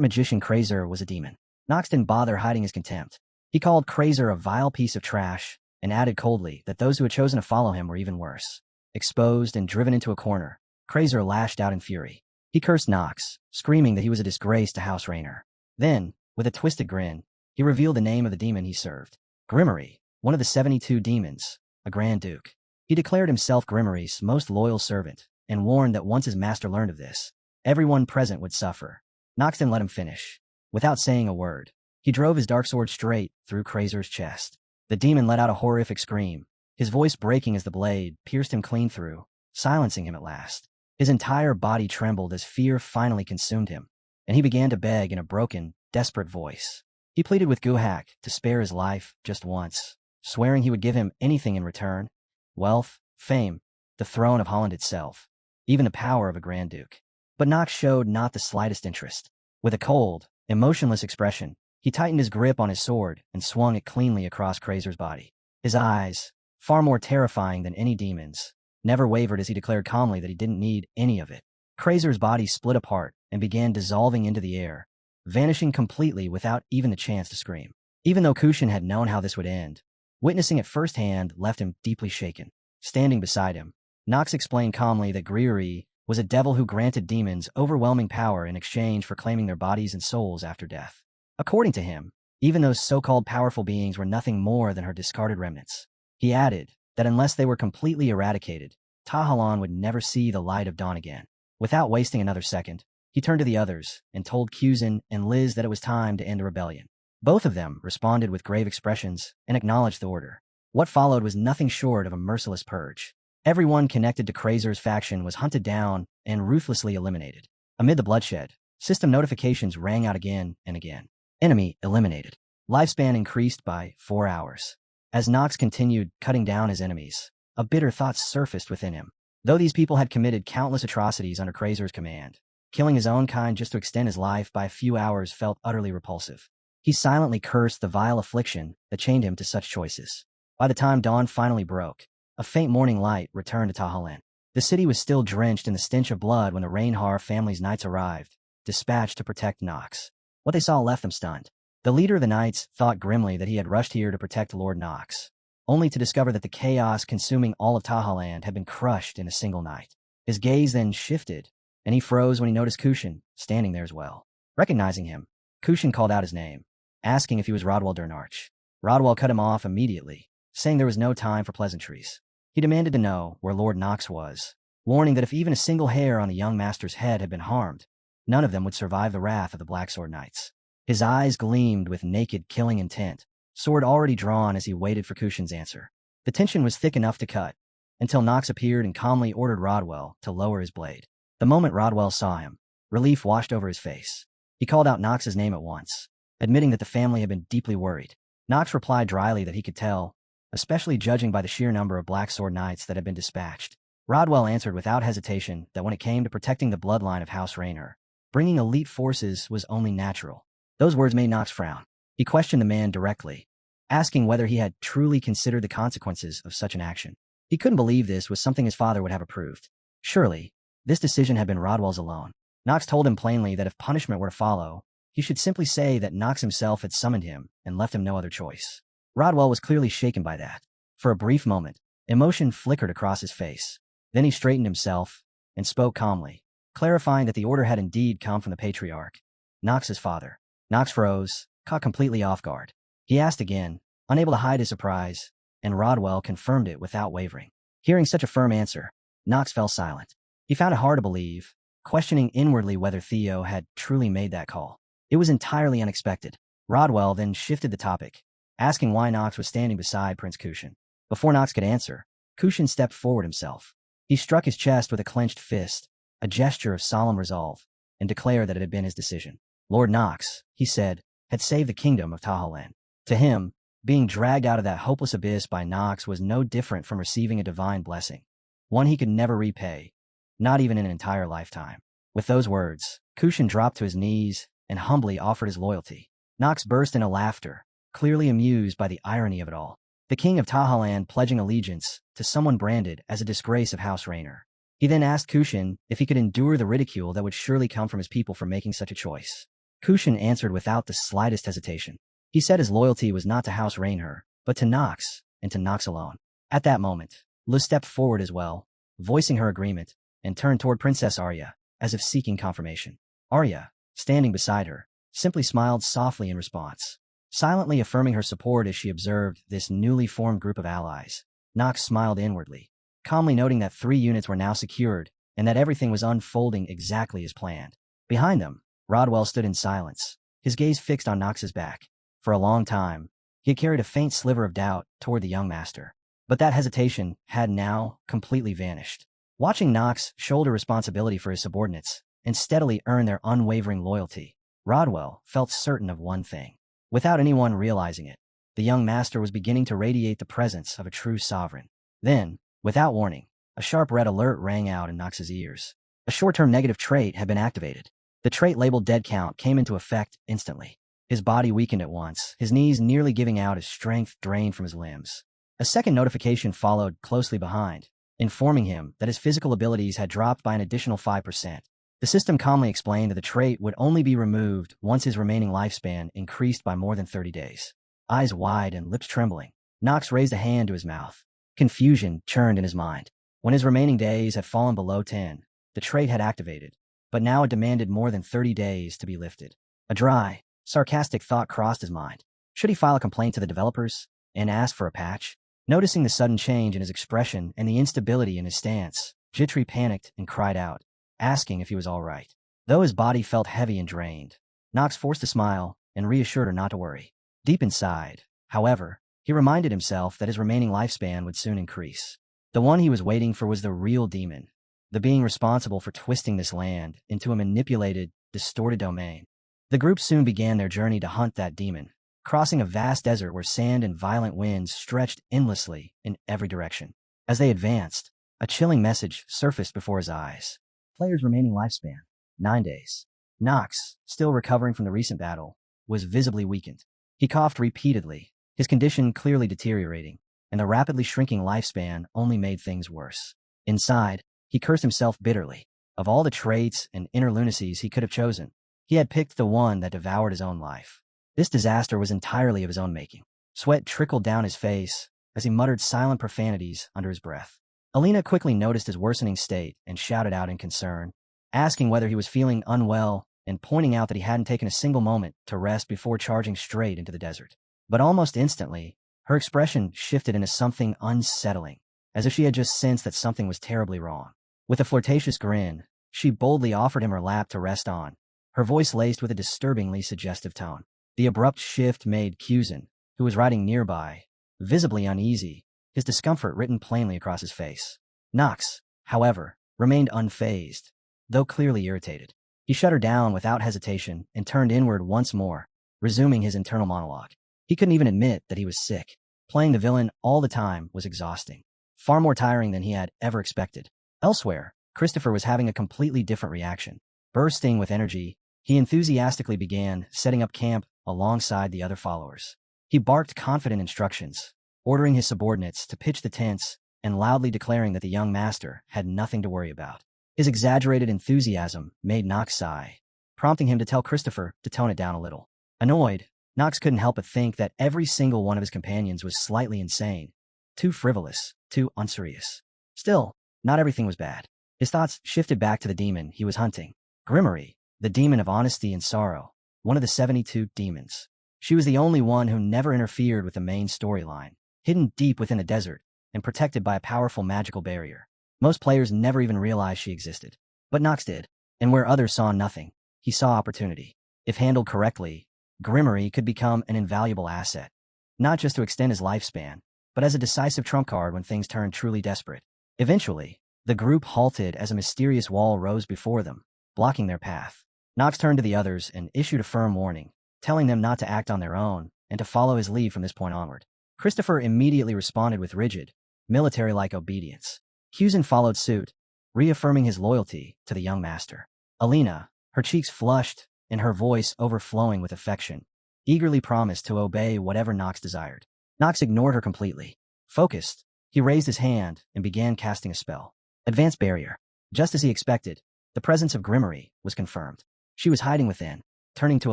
magician Kraser was a demon. Nox didn't bother hiding his contempt. He called Kraser a vile piece of trash and added coldly that those who had chosen to follow him were even worse. Exposed and driven into a corner, Kraser lashed out in fury. He cursed Nox, screaming that he was a disgrace to House Raynor. Then, with a twisted grin, he revealed the name of the demon he served. Grimory, one of the 72 demons, a Grand Duke. He declared himself Grimory's most loyal servant, and warned that once his master learned of this, everyone present would suffer. Nox didn't let him finish. Without saying a word, he drove his dark sword straight through Kraser's chest. The demon let out a horrific scream, his voice breaking as the blade pierced him clean through, silencing him at last. His entire body trembled as fear finally consumed him, and he began to beg in a broken, desperate voice. He pleaded with Guhak to spare his life just once, swearing he would give him anything in return: wealth, fame, the throne of Holland itself, even the power of a Grand Duke. But Knox showed not the slightest interest. With a cold, emotionless expression, he tightened his grip on his sword and swung it cleanly across Kraser's body. His eyes, far more terrifying than any demon's, never wavered as he declared calmly that he didn't need any of it. Kraser's body split apart and began dissolving into the air, vanishing completely without even the chance to scream. Even though Kushin had known how this would end, witnessing it firsthand left him deeply shaken. Standing beside him, Knox explained calmly that Griuri was a devil who granted demons overwhelming power in exchange for claiming their bodies and souls after death. According to him, even those so-called powerful beings were nothing more than her discarded remnants. He added that unless they were completely eradicated, Tahalan would never see the light of dawn again. Without wasting another second, he turned to the others and told Kuzin and Liz that it was time to end the rebellion. Both of them responded with grave expressions and acknowledged the order. What followed was nothing short of a merciless purge. Everyone connected to Kraser's faction was hunted down and ruthlessly eliminated. Amid the bloodshed, system notifications rang out again and again. Enemy eliminated. Lifespan increased by 4 hours. As Knox continued cutting down his enemies, a bitter thought surfaced within him. Though these people had committed countless atrocities under Kraser's command, killing his own kind just to extend his life by a few hours felt utterly repulsive. He silently cursed the vile affliction that chained him to such choices. By the time dawn finally broke, a faint morning light returned to Tahalan. The city was still drenched in the stench of blood when the Reinhar family's knights arrived, dispatched to protect Knox. What they saw left them stunned. The leader of the knights thought grimly that he had rushed here to protect Lord Knox, only to discover that the chaos consuming all of Tahaland had been crushed in a single night. His gaze then shifted, and he froze when he noticed Kushin standing there as well. Recognizing him, Kushin called out his name, asking if he was Rodwell Durnarch. Rodwell cut him off immediately, saying there was no time for pleasantries. He demanded to know where Lord Knox was, warning that if even a single hair on the young master's head had been harmed, none of them would survive the wrath of the Blacksword Knights. His eyes gleamed with naked, killing intent, sword already drawn as he waited for Kushin's answer. The tension was thick enough to cut, until Knox appeared and calmly ordered Rodwell to lower his blade. The moment Rodwell saw him, relief washed over his face. He called out Knox's name at once, admitting that the family had been deeply worried. Knox replied dryly that he could tell, especially judging by the sheer number of Black Sword Knights that had been dispatched. Rodwell answered without hesitation that when it came to protecting the bloodline of House Raynor, bringing elite forces was only natural. Those words made Knox frown. He questioned the man directly, asking whether he had truly considered the consequences of such an action. He couldn't believe this was something his father would have approved. Surely, this decision had been Rodwell's alone. Knox told him plainly that if punishment were to follow, he should simply say that Knox himself had summoned him and left him no other choice. Rodwell was clearly shaken by that. For a brief moment, emotion flickered across his face. Then he straightened himself and spoke calmly, clarifying that the order had indeed come from the Patriarch, Knox's father. Knox froze, caught completely off guard. He asked again, unable to hide his surprise, and Rodwell confirmed it without wavering. Hearing such a firm answer, Knox fell silent. He found it hard to believe, questioning inwardly whether Theo had truly made that call. It was entirely unexpected. Rodwell then shifted the topic, asking why Knox was standing beside Prince Kushin. Before Knox could answer, Kushin stepped forward himself. He struck his chest with a clenched fist, a gesture of solemn resolve, and declared that it had been his decision. Lord Knox, he said, had saved the kingdom of Tahalan. To him, being dragged out of that hopeless abyss by Knox was no different from receiving a divine blessing, one he could never repay, not even in an entire lifetime. With those words, Kushin dropped to his knees and humbly offered his loyalty. Knox burst into laughter, clearly amused by the irony of it all. The king of Tahalan pledging allegiance to someone branded as a disgrace of House Raynor. He then asked Kushin if he could endure the ridicule that would surely come from his people for making such a choice. Kushin answered without the slightest hesitation. He said his loyalty was not to House Raynor, but to Knox, and to Knox alone. At that moment, Liz stepped forward as well, voicing her agreement, and turned toward Princess Arya, as if seeking confirmation. Arya, standing beside her, simply smiled softly in response, silently affirming her support as she observed this newly formed group of allies. Knox smiled inwardly, calmly noting that 3 units were now secured and that everything was unfolding exactly as planned. Behind them, Rodwell stood in silence, his gaze fixed on Knox's back. For a long time, he had carried a faint sliver of doubt toward the young master, but that hesitation had now completely vanished. Watching Knox shoulder responsibility for his subordinates and steadily earn their unwavering loyalty, Rodwell felt certain of one thing. Without anyone realizing it, the young master was beginning to radiate the presence of a true sovereign. Then, without warning, a sharp red alert rang out in Nox's ears. A short-term negative trait had been activated. The trait labeled dead count came into effect instantly. His body weakened at once, his knees nearly giving out as strength drained from his limbs. A second notification followed closely behind, informing him that his physical abilities had dropped by an additional 5%. The system calmly explained that the trait would only be removed once his remaining lifespan increased by more than 30 days. Eyes wide and lips trembling, Nox raised a hand to his mouth. Confusion churned in his mind. When his remaining days had fallen below 10, the trait had activated, but now it demanded more than 30 days to be lifted. A dry, sarcastic thought crossed his mind. Should he file a complaint to the developers and ask for a patch? Noticing the sudden change in his expression and the instability in his stance, Jitri panicked and cried out, asking if he was all right. Though his body felt heavy and drained, Nox forced a smile and reassured her not to worry. Deep inside, however, he reminded himself that his remaining lifespan would soon increase. The one he was waiting for was the real demon, the being responsible for twisting this land into a manipulated, distorted domain. The group soon began their journey to hunt that demon, crossing a vast desert where sand and violent winds stretched endlessly in every direction. As they advanced, a chilling message surfaced before his eyes. Player's remaining lifespan, 9 days. Nox, still recovering from the recent battle, was visibly weakened. He coughed repeatedly, his condition clearly deteriorating, and the rapidly shrinking lifespan only made things worse. Inside, he cursed himself bitterly. Of all the traits and inner lunacies he could have chosen, he had picked the one that devoured his own life. This disaster was entirely of his own making. Sweat trickled down his face as he muttered silent profanities under his breath. Alina quickly noticed his worsening state and shouted out in concern, asking whether he was feeling unwell and pointing out that he hadn't taken a single moment to rest before charging straight into the desert. But almost instantly, her expression shifted into something unsettling, as if she had just sensed that something was terribly wrong. With a flirtatious grin, she boldly offered him her lap to rest on, her voice laced with a disturbingly suggestive tone. The abrupt shift made Kuzan, who was riding nearby, visibly uneasy, his discomfort written plainly across his face. Nox, however, remained unfazed, though clearly irritated. He shut her down without hesitation and turned inward once more, resuming his internal monologue. He couldn't even admit that he was sick. Playing the villain all the time was exhausting, far more tiring than he had ever expected. Elsewhere, Christopher was having a completely different reaction. Bursting with energy, he enthusiastically began setting up camp alongside the other followers. He barked confident instructions, ordering his subordinates to pitch the tents and loudly declaring that the young master had nothing to worry about. His exaggerated enthusiasm made Nox sigh, prompting him to tell Christopher to tone it down a little. Annoyed, Nox couldn't help but think that every single one of his companions was slightly insane, too frivolous, too unserious. Still, not everything was bad. His thoughts shifted back to the demon he was hunting. Grimmery, the demon of honesty and sorrow, one of the 72 demons. She was the only one who never interfered with the main storyline, hidden deep within a desert and protected by a powerful magical barrier. Most players never even realized she existed. But Nox did, and where others saw nothing, he saw opportunity. If handled correctly, Grimmery could become an invaluable asset, not just to extend his lifespan, but as a decisive trump card when things turned truly desperate. Eventually, the group halted as a mysterious wall rose before them, blocking their path. Nox turned to the others and issued a firm warning, telling them not to act on their own and to follow his lead from this point onward. Christopher immediately responded with rigid, military-like obedience. Kuzan followed suit, reaffirming his loyalty to the young master. Alina, her cheeks flushed and her voice overflowing with affection, eagerly promised to obey whatever Nox desired. Nox ignored her completely. Focused, he raised his hand and began casting a spell. Advanced barrier. Just as he expected, the presence of Grimmery was confirmed. She was hiding within. Turning to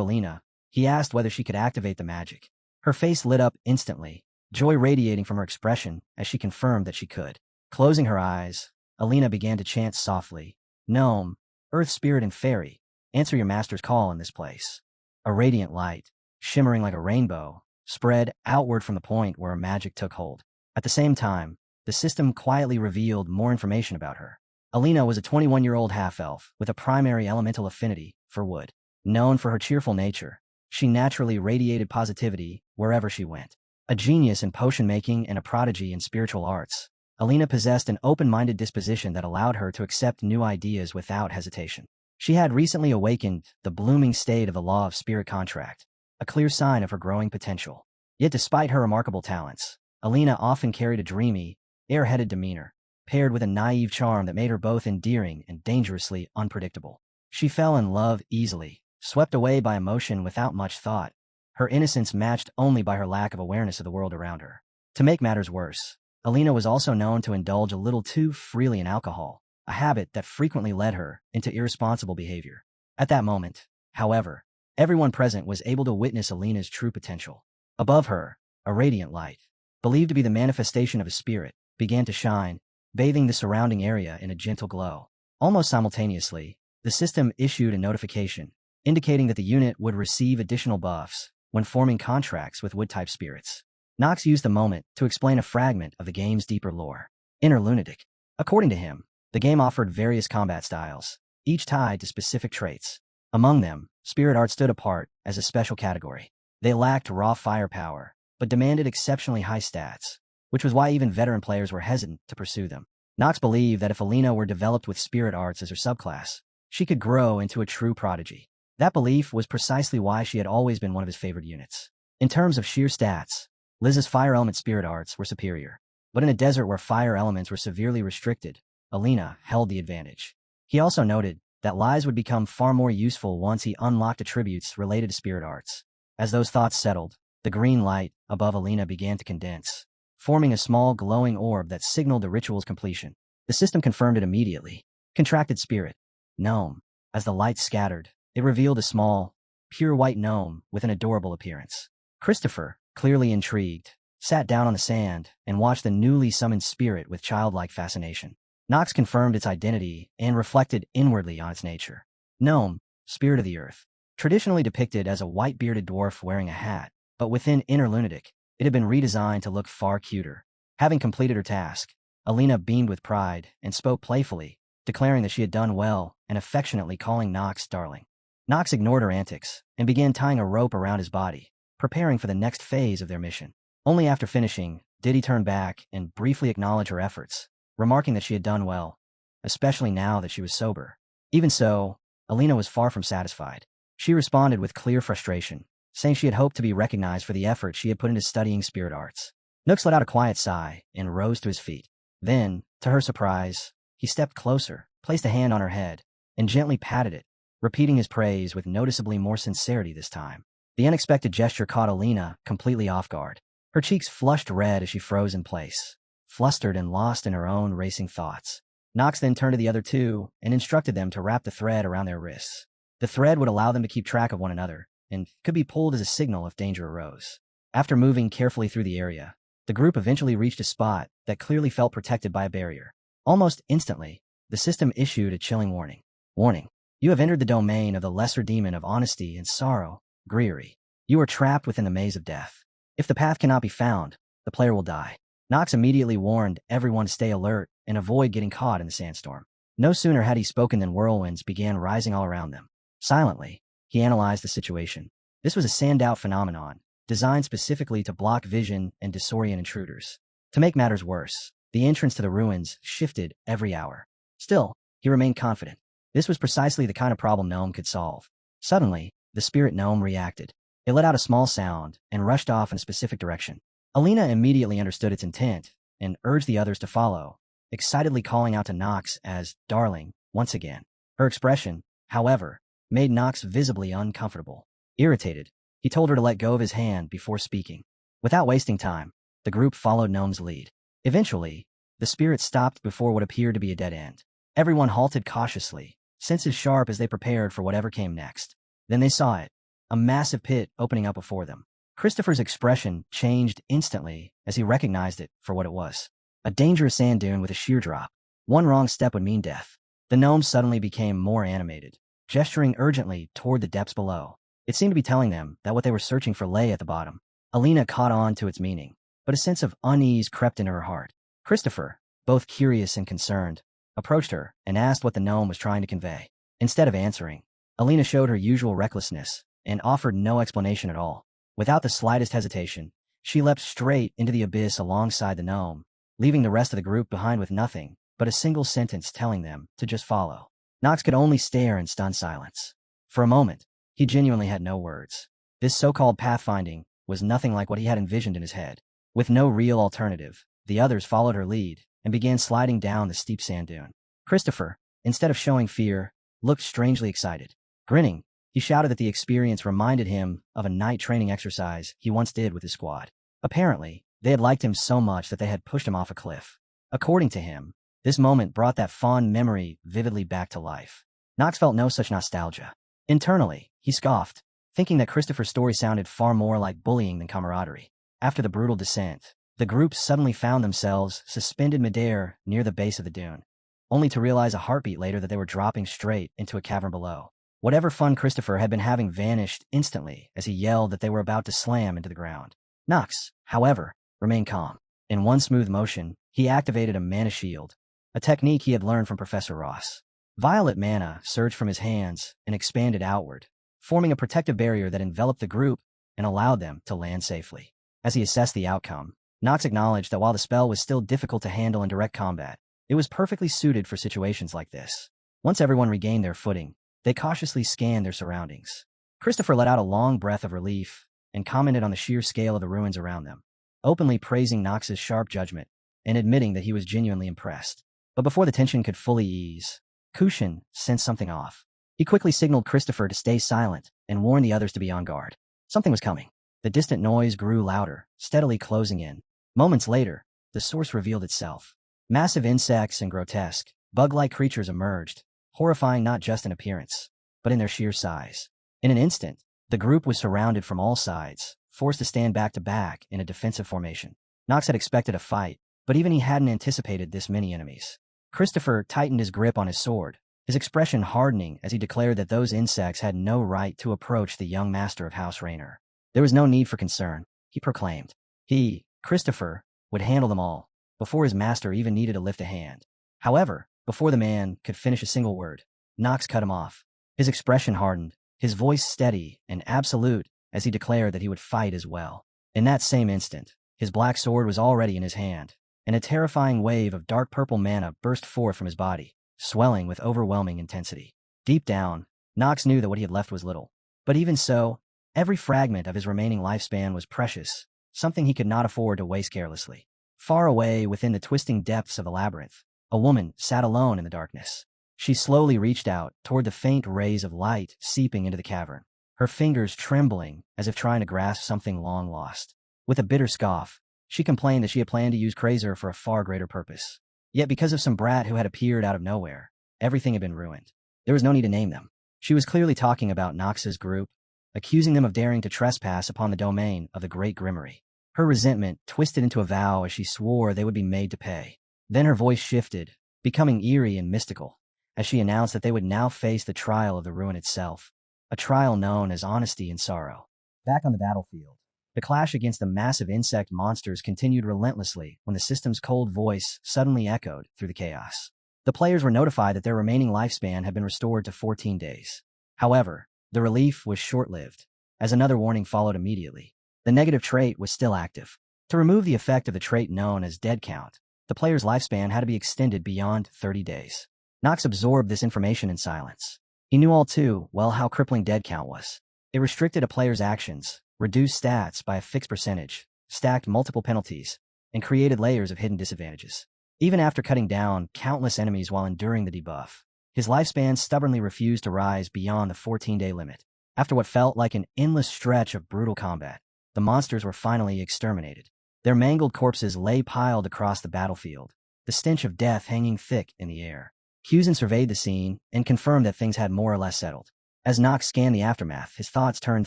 Alina, he asked whether she could activate the magic. Her face lit up instantly, joy radiating from her expression as she confirmed that she could. Closing her eyes, Alina began to chant softly, "Gnome, earth spirit and fairy, answer your master's call in this place." A radiant light, shimmering like a rainbow, spread outward from the point where her magic took hold. At the same time, the system quietly revealed more information about her. Alina was a 21-year-old half-elf with a primary elemental affinity for wood. Known for her cheerful nature, she naturally radiated positivity wherever she went. A genius in potion-making and a prodigy in spiritual arts, Alina possessed an open-minded disposition that allowed her to accept new ideas without hesitation. She had recently awakened the blooming state of the law of spirit contract, a clear sign of her growing potential. Yet despite her remarkable talents, Alina often carried a dreamy, airheaded demeanor, paired with a naive charm that made her both endearing and dangerously unpredictable. She fell in love easily, swept away by emotion without much thought, her innocence matched only by her lack of awareness of the world around her. To make matters worse, Alina was also known to indulge a little too freely in alcohol, a habit that frequently led her into irresponsible behavior. At that moment, however, everyone present was able to witness Alina's true potential. Above her, a radiant light, believed to be the manifestation of a spirit, began to shine, bathing the surrounding area in a gentle glow. Almost simultaneously, the system issued a notification, indicating that the unit would receive additional buffs when forming contracts with wood-type spirits. Nox used the moment to explain a fragment of the game's deeper lore. Interlunatic. According to him, the game offered various combat styles, each tied to specific traits. Among them, spirit art stood apart as a special category. They lacked raw firepower, but demanded exceptionally high stats, which was why even veteran players were hesitant to pursue them. Nox believed that if Alina were developed with spirit arts as her subclass, she could grow into a true prodigy. That belief was precisely why she had always been one of his favorite units. In terms of sheer stats, Liz's fire element spirit arts were superior, but in a desert where fire elements were severely restricted, Alina held the advantage. He also noted that Liz would become far more useful once he unlocked attributes related to spirit arts. As those thoughts settled, the green light above Alina began to condense, forming a small glowing orb that signaled the ritual's completion. The system confirmed it immediately. Contracted spirit. Gnome. As the light scattered, it revealed a small, pure white gnome with an adorable appearance. Christopher, clearly intrigued, sat down on the sand and watched the newly summoned spirit with childlike fascination. Nox confirmed its identity and reflected inwardly on its nature. Gnome, spirit of the earth. Traditionally depicted as a white-bearded dwarf wearing a hat, but within Interlunatic, it had been redesigned to look far cuter. Having completed her task, Alina beamed with pride and spoke playfully, declaring that she had done well and affectionately calling Nox darling. Nox ignored her antics and began tying a rope around his body, preparing for the next phase of their mission. Only after finishing did he turn back and briefly acknowledge her efforts, remarking that she had done well, especially now that she was sober. Even so, Alina was far from satisfied. She responded with clear frustration, saying she had hoped to be recognized for the effort she had put into studying spirit arts. Nox let out a quiet sigh and rose to his feet. Then, to her surprise, he stepped closer, placed a hand on her head, and gently patted it, repeating his praise with noticeably more sincerity this time. The unexpected gesture caught Alina completely off guard. Her cheeks flushed red as she froze in place, flustered and lost in her own racing thoughts. Nox then turned to the other two and instructed them to wrap the thread around their wrists. The thread would allow them to keep track of one another, and could be pulled as a signal if danger arose. After moving carefully through the area, the group eventually reached a spot that clearly felt protected by a barrier. Almost instantly, the system issued a chilling warning. Warning. You have entered the domain of the lesser demon of honesty and sorrow, Greery. You are trapped within the maze of death. If the path cannot be found, the player will die. Nox immediately warned everyone to stay alert and avoid getting caught in the sandstorm. No sooner had he spoken than whirlwinds began rising all around them. Silently, he analyzed the situation. This was a sand-out phenomenon, designed specifically to block vision and disorient intruders. To make matters worse, the entrance to the ruins shifted every hour. Still, he remained confident. This was precisely the kind of problem Gnome could solve. Suddenly, the spirit gnome reacted. It let out a small sound and rushed off in a specific direction. Alina immediately understood its intent and urged the others to follow, excitedly calling out to Nox as darling once again. Her expression, however, made Nox visibly uncomfortable. Irritated, he told her to let go of his hand before speaking. Without wasting time, the group followed Gnome's lead. Eventually, the spirit stopped before what appeared to be a dead end. Everyone halted cautiously, senses sharp as they prepared for whatever came next. Then they saw it, a massive pit opening up before them. Christopher's expression changed instantly as he recognized it for what it was. A dangerous sand dune with a sheer drop. One wrong step would mean death. The gnome suddenly became more animated, gesturing urgently toward the depths below. It seemed to be telling them that what they were searching for lay at the bottom. Alina caught on to its meaning, but a sense of unease crept into her heart. Christopher, both curious and concerned, approached her and asked what the gnome was trying to convey. Instead of answering, Alina showed her usual recklessness and offered no explanation at all. Without the slightest hesitation, she leapt straight into the abyss alongside the gnome, leaving the rest of the group behind with nothing but a single sentence telling them to just follow. Nox could only stare in stunned silence. For a moment, he genuinely had no words. This so-called pathfinding was nothing like what he had envisioned in his head. With no real alternative, the others followed her lead and began sliding down the steep sand dune. Christopher, instead of showing fear, looked strangely excited. Grinning, he shouted that the experience reminded him of a night training exercise he once did with his squad. Apparently, they had liked him so much that they had pushed him off a cliff. According to him, this moment brought that fond memory vividly back to life. Knox felt no such nostalgia. Internally, he scoffed, thinking that Christopher's story sounded far more like bullying than camaraderie. After the brutal descent, the group suddenly found themselves suspended midair near the base of the dune, only to realize a heartbeat later that they were dropping straight into a cavern below. Whatever fun Christopher had been having vanished instantly as he yelled that they were about to slam into the ground. Knox, however, remained calm. In one smooth motion, he activated a mana shield, a technique he had learned from Professor Ross. Violet mana surged from his hands and expanded outward, forming a protective barrier that enveloped the group and allowed them to land safely. As he assessed the outcome, Knox acknowledged that while the spell was still difficult to handle in direct combat, it was perfectly suited for situations like this. Once everyone regained their footing, they cautiously scanned their surroundings. Christopher let out a long breath of relief and commented on the sheer scale of the ruins around them, openly praising Knox's sharp judgment and admitting that he was genuinely impressed. But before the tension could fully ease, Kushin sensed something off. He quickly signaled Christopher to stay silent and warned the others to be on guard. Something was coming. The distant noise grew louder, steadily closing in. Moments later, the source revealed itself. Massive insects and grotesque, bug-like creatures emerged, horrifying not just in appearance, but in their sheer size. In an instant, the group was surrounded from all sides, forced to stand back to back in a defensive formation. Knox had expected a fight, but even he hadn't anticipated this many enemies. Christopher tightened his grip on his sword, his expression hardening as he declared that those insects had no right to approach the young master of House Raynor. There was no need for concern, he proclaimed. He, Christopher, would handle them all, before his master even needed to lift a hand. However, before the man could finish a single word, Knox cut him off. His expression hardened, his voice steady and absolute as he declared that he would fight as well. In that same instant, his black sword was already in his hand, and a terrifying wave of dark purple mana burst forth from his body, swelling with overwhelming intensity. Deep down, Knox knew that what he had left was little. But even so, every fragment of his remaining lifespan was precious, something he could not afford to waste carelessly. Far away within the twisting depths of the labyrinth, a woman sat alone in the darkness. She slowly reached out toward the faint rays of light seeping into the cavern, her fingers trembling as if trying to grasp something long lost. With a bitter scoff, she complained that she had planned to use Krazer for a far greater purpose. Yet because of some brat who had appeared out of nowhere, everything had been ruined. There was no need to name them. She was clearly talking about Knox's group, accusing them of daring to trespass upon the domain of the Great Grimmery. Her resentment twisted into a vow as she swore they would be made to pay. Then her voice shifted, becoming eerie and mystical, as she announced that they would now face the trial of the ruin itself, a trial known as honesty and sorrow. Back on the battlefield, the clash against the massive insect monsters continued relentlessly when the system's cold voice suddenly echoed through the chaos. The players were notified that their remaining lifespan had been restored to 14 days. However, the relief was short-lived, as another warning followed immediately. The negative trait was still active. To remove the effect of the trait known as dead count, the player's lifespan had to be extended beyond 30 days. Knox absorbed this information in silence. He knew all too well how crippling dead count was. It restricted a player's actions, reduced stats by a fixed percentage, stacked multiple penalties, and created layers of hidden disadvantages. Even after cutting down countless enemies while enduring the debuff, his lifespan stubbornly refused to rise beyond the 14-day limit. After what felt like an endless stretch of brutal combat, the monsters were finally exterminated. Their mangled corpses lay piled across the battlefield, the stench of death hanging thick in the air. Kuzen surveyed the scene and confirmed that things had more or less settled. As Knox scanned the aftermath, his thoughts turned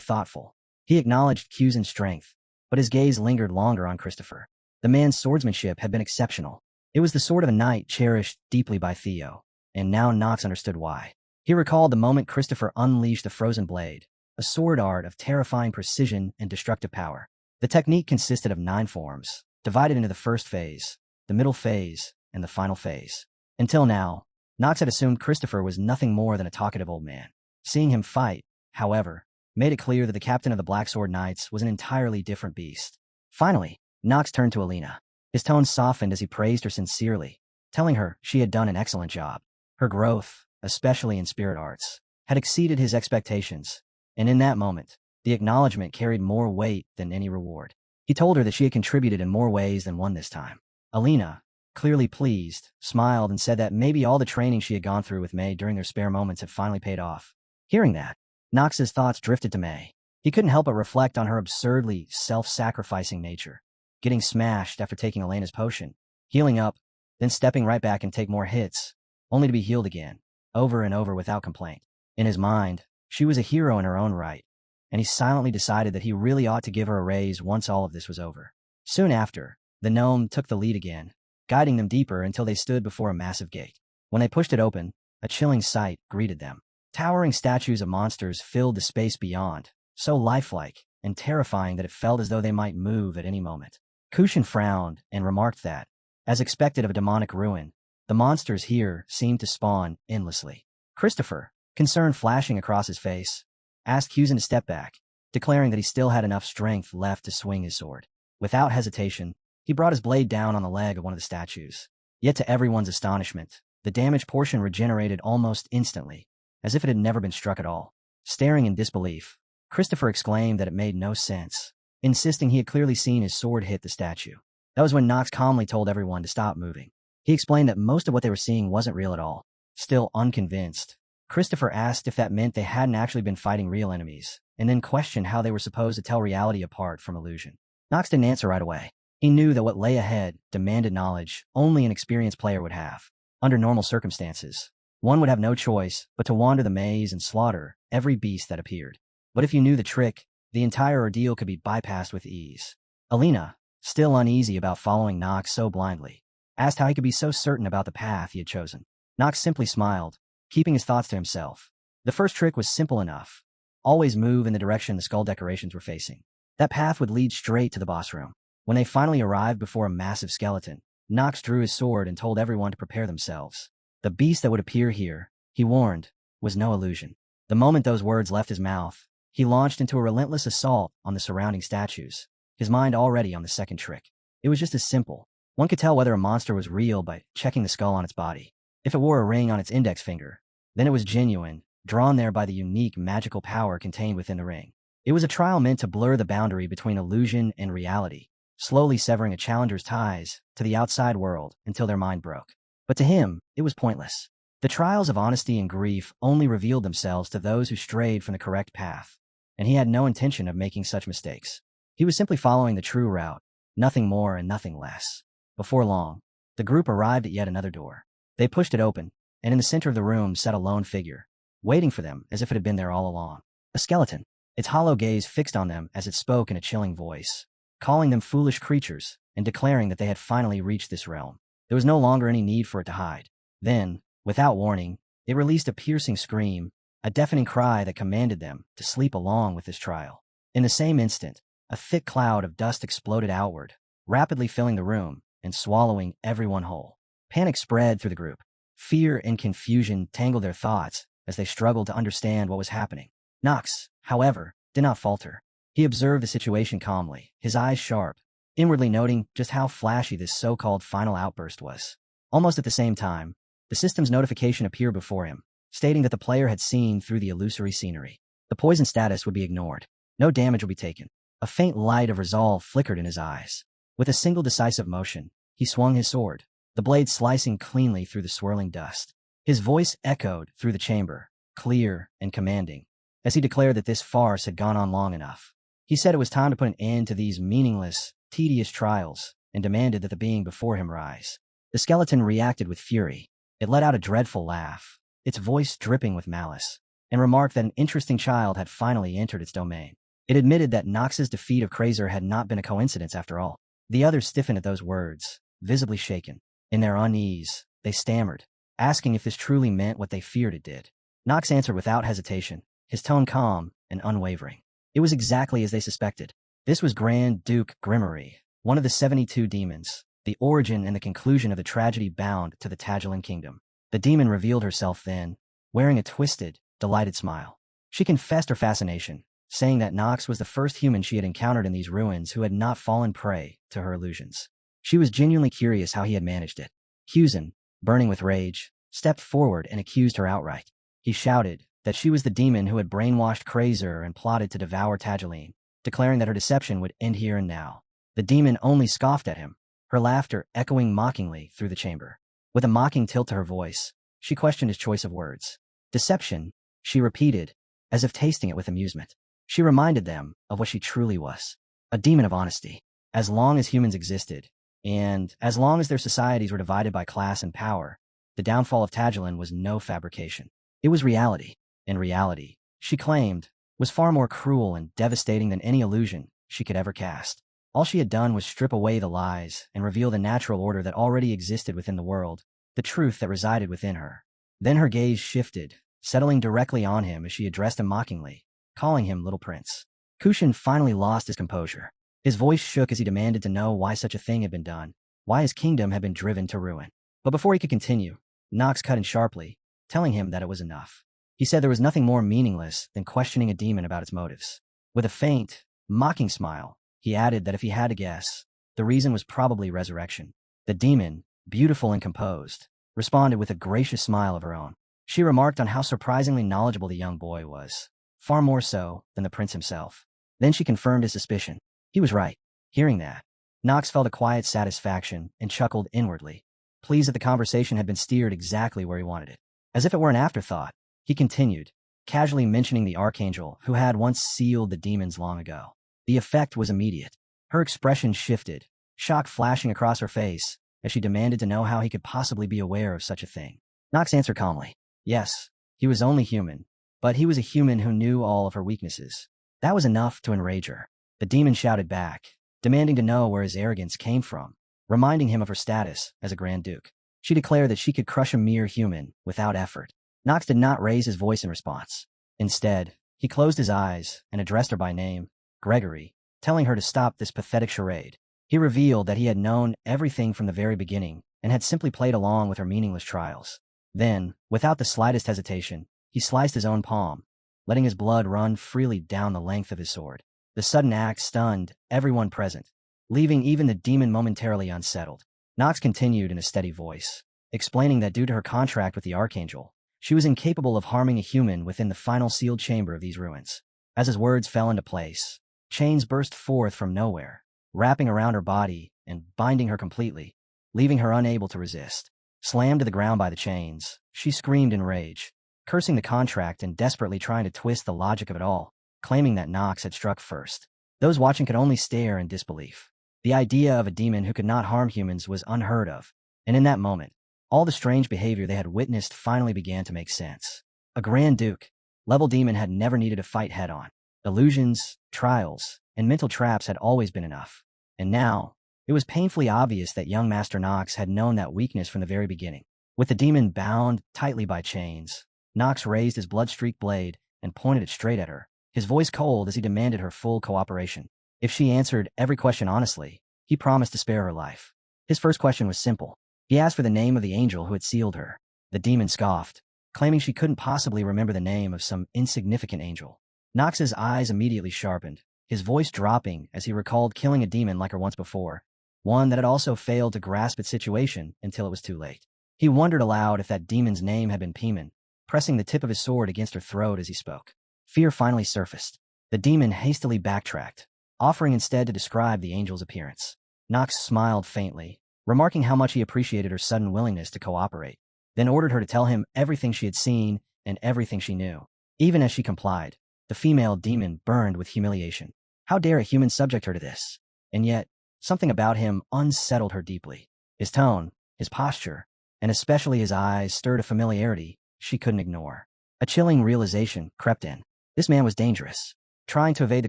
thoughtful. He acknowledged Kuzen's strength, but his gaze lingered longer on Christopher. The man's swordsmanship had been exceptional. It was the sort of a knight cherished deeply by Theo, and now Knox understood why. He recalled the moment Christopher unleashed the frozen blade, a sword art of terrifying precision and destructive power. The technique consisted of 9 forms, divided into the first phase, the middle phase, and the final phase. Until now, Knox had assumed Christopher was nothing more than a talkative old man. Seeing him fight, however, made it clear that the captain of the Black Sword Knights was an entirely different beast. Finally, Knox turned to Alina. His tone softened as he praised her sincerely, telling her she had done an excellent job. Her growth, especially in spirit arts, had exceeded his expectations, and in that moment, The acknowledgement carried more weight than any reward. He told her that she had contributed in more ways than one this time. Alina, clearly pleased, smiled and said that maybe all the training she had gone through with May during their spare moments had finally paid off. Hearing that, Knox's thoughts drifted to May. He couldn't help but reflect on her absurdly self-sacrificing nature. Getting smashed after taking Elena's potion, healing up, then stepping right back and take more hits, only to be healed again, over and over without complaint. In his mind, she was a hero in her own right, and he silently decided that he really ought to give her a raise once all of this was over. Soon after, the gnome took the lead again, guiding them deeper until they stood before a massive gate. When they pushed it open, a chilling sight greeted them. Towering statues of monsters filled the space beyond, so lifelike and terrifying that it felt as though they might move at any moment. Kushin frowned and remarked that, as expected of a demonic ruin, the monsters here seemed to spawn endlessly. Christopher, concern flashing across his face, asked Hughson to step back, declaring that he still had enough strength left to swing his sword. Without hesitation, he brought his blade down on the leg of one of the statues. Yet to everyone's astonishment, the damaged portion regenerated almost instantly, as if it had never been struck at all. Staring in disbelief, Christopher exclaimed that it made no sense, insisting he had clearly seen his sword hit the statue. That was when Knox calmly told everyone to stop moving. He explained that most of what they were seeing wasn't real at all. Still unconvinced, Christopher asked if that meant they hadn't actually been fighting real enemies, and then questioned how they were supposed to tell reality apart from illusion. Knox didn't answer right away. He knew that what lay ahead demanded knowledge only an experienced player would have. Under normal circumstances, one would have no choice but to wander the maze and slaughter every beast that appeared. But if you knew the trick, the entire ordeal could be bypassed with ease. Alina, still uneasy about following Knox so blindly, asked how he could be so certain about the path he had chosen. Knox simply smiled, keeping his thoughts to himself. The first trick was simple enough. Always move in the direction the skull decorations were facing. That path would lead straight to the boss room. When they finally arrived before a massive skeleton, Knox drew his sword and told everyone to prepare themselves. The beast that would appear here, he warned, was no illusion. The moment those words left his mouth, he launched into a relentless assault on the surrounding statues, his mind already on the second trick. It was just as simple. One could tell whether a monster was real by checking the skull on its body. If it wore a ring on its index finger, then it was genuine, drawn there by the unique magical power contained within the ring. It was a trial meant to blur the boundary between illusion and reality, slowly severing a challenger's ties to the outside world until their mind broke. But to him, it was pointless. The trials of honesty and grief only revealed themselves to those who strayed from the correct path, and he had no intention of making such mistakes. He was simply following the true route, nothing more and nothing less. Before long, the group arrived at yet another door. They pushed it open, and in the center of the room sat a lone figure, waiting for them as if it had been there all along. A skeleton, its hollow gaze fixed on them as it spoke in a chilling voice, calling them foolish creatures and declaring that they had finally reached this realm. There was no longer any need for it to hide. Then, without warning, it released a piercing scream, a deafening cry that commanded them to sleep along with this trial. In the same instant, a thick cloud of dust exploded outward, rapidly filling the room and swallowing everyone whole. Panic spread through the group. Fear and confusion tangled their thoughts as they struggled to understand what was happening. Knox, however, did not falter. He observed the situation calmly, his eyes sharp, inwardly noting just how flashy this so-called final outburst was. Almost at the same time, the system's notification appeared before him, stating that the player had seen through the illusory scenery. The poison status would be ignored. No damage would be taken. A faint light of resolve flickered in his eyes. With a single decisive motion, he swung his sword, the blade slicing cleanly through the swirling dust. His voice echoed through the chamber, clear and commanding, as he declared that this farce had gone on long enough. He said it was time to put an end to these meaningless, tedious trials, and demanded that the being before him rise. The skeleton reacted with fury. It let out a dreadful laugh, its voice dripping with malice, and remarked that an interesting child had finally entered its domain. It admitted that Knox's defeat of Krazer had not been a coincidence after all. The others stiffened at those words, visibly shaken. In their unease, they stammered, asking if this truly meant what they feared it did. Knox answered without hesitation, his tone calm and unwavering. It was exactly as they suspected. This was Grand Duke Grimmery, one of the 72 demons, the origin and the conclusion of the tragedy bound to the Tagelan kingdom. The demon revealed herself then, wearing a twisted, delighted smile. She confessed her fascination, saying that Knox was the first human she had encountered in these ruins who had not fallen prey to her illusions. She was genuinely curious how he had managed it. Hughson, burning with rage, stepped forward and accused her outright. He shouted that she was the demon who had brainwashed Krazer and plotted to devour Tageline, declaring that her deception would end here and now. The demon only scoffed at him, her laughter echoing mockingly through the chamber. With a mocking tilt to her voice, she questioned his choice of words. Deception, she repeated, as if tasting it with amusement. She reminded them of what she truly was, a demon of honesty. As long as humans existed, and as long as their societies were divided by class and power, the downfall of Tageline was no fabrication. It was reality, and reality, she claimed, was far more cruel and devastating than any illusion she could ever cast. All she had done was strip away the lies and reveal the natural order that already existed within the world, the truth that resided within her. Then her gaze shifted, settling directly on him as she addressed him mockingly, calling him Little Prince. Kushin finally lost his composure. His voice shook as he demanded to know why such a thing had been done, why his kingdom had been driven to ruin. But before he could continue, Nox cut in sharply, telling him that it was enough. He said there was nothing more meaningless than questioning a demon about its motives. With a faint, mocking smile, he added that if he had to guess, the reason was probably resurrection. The demon, beautiful and composed, responded with a gracious smile of her own. She remarked on how surprisingly knowledgeable the young boy was, far more so than the prince himself. Then she confirmed his suspicion. He was right. Hearing that, Nox felt a quiet satisfaction and chuckled inwardly, pleased that the conversation had been steered exactly where he wanted it. As if it were an afterthought, he continued, casually mentioning the archangel who had once sealed the demons long ago. The effect was immediate. Her expression shifted, shock flashing across her face as she demanded to know how he could possibly be aware of such a thing. Nox answered calmly. Yes, he was only human, but he was a human who knew all of her weaknesses. That was enough to enrage her. The demon shouted back, demanding to know where his arrogance came from, reminding him of her status as a Grand Duke. She declared that she could crush a mere human without effort. Nox did not raise his voice in response. Instead, he closed his eyes and addressed her by name, Gregory, telling her to stop this pathetic charade. He revealed that he had known everything from the very beginning and had simply played along with her meaningless trials. Then, without the slightest hesitation, he sliced his own palm, letting his blood run freely down the length of his sword. The sudden act stunned everyone present, leaving even the demon momentarily unsettled. Nox continued in a steady voice, explaining that due to her contract with the Archangel, she was incapable of harming a human within the final sealed chamber of these ruins. As his words fell into place, chains burst forth from nowhere, wrapping around her body and binding her completely, leaving her unable to resist. Slammed to the ground by the chains, she screamed in rage, cursing the contract and desperately trying to twist the logic of it all, claiming that Nox had struck first. Those watching could only stare in disbelief. The idea of a demon who could not harm humans was unheard of, and in that moment, all the strange behavior they had witnessed finally began to make sense. A Grand Duke, level demon had never needed to fight head-on. Illusions, trials, and mental traps had always been enough. And now, it was painfully obvious that young Master Nox had known that weakness from the very beginning. With the demon bound tightly by chains, Nox raised his blood-streaked blade and pointed it straight at her, his voice cold as he demanded her full cooperation. If she answered every question honestly, he promised to spare her life. His first question was simple. He asked for the name of the angel who had sealed her. The demon scoffed, claiming she couldn't possibly remember the name of some insignificant angel. Nox's eyes immediately sharpened, his voice dropping as he recalled killing a demon like her once before, one that had also failed to grasp its situation until it was too late. He wondered aloud if that demon's name had been Piman, pressing the tip of his sword against her throat as he spoke. Fear finally surfaced. The demon hastily backtracked, offering instead to describe the angel's appearance. Nox smiled faintly, remarking how much he appreciated her sudden willingness to cooperate, then ordered her to tell him everything she had seen and everything she knew. Even as she complied, the female demon burned with humiliation. How dare a human subject her to this? And yet, something about him unsettled her deeply. His tone, his posture, and especially his eyes stirred a familiarity she couldn't ignore. A chilling realization crept in. This man was dangerous. Trying to evade the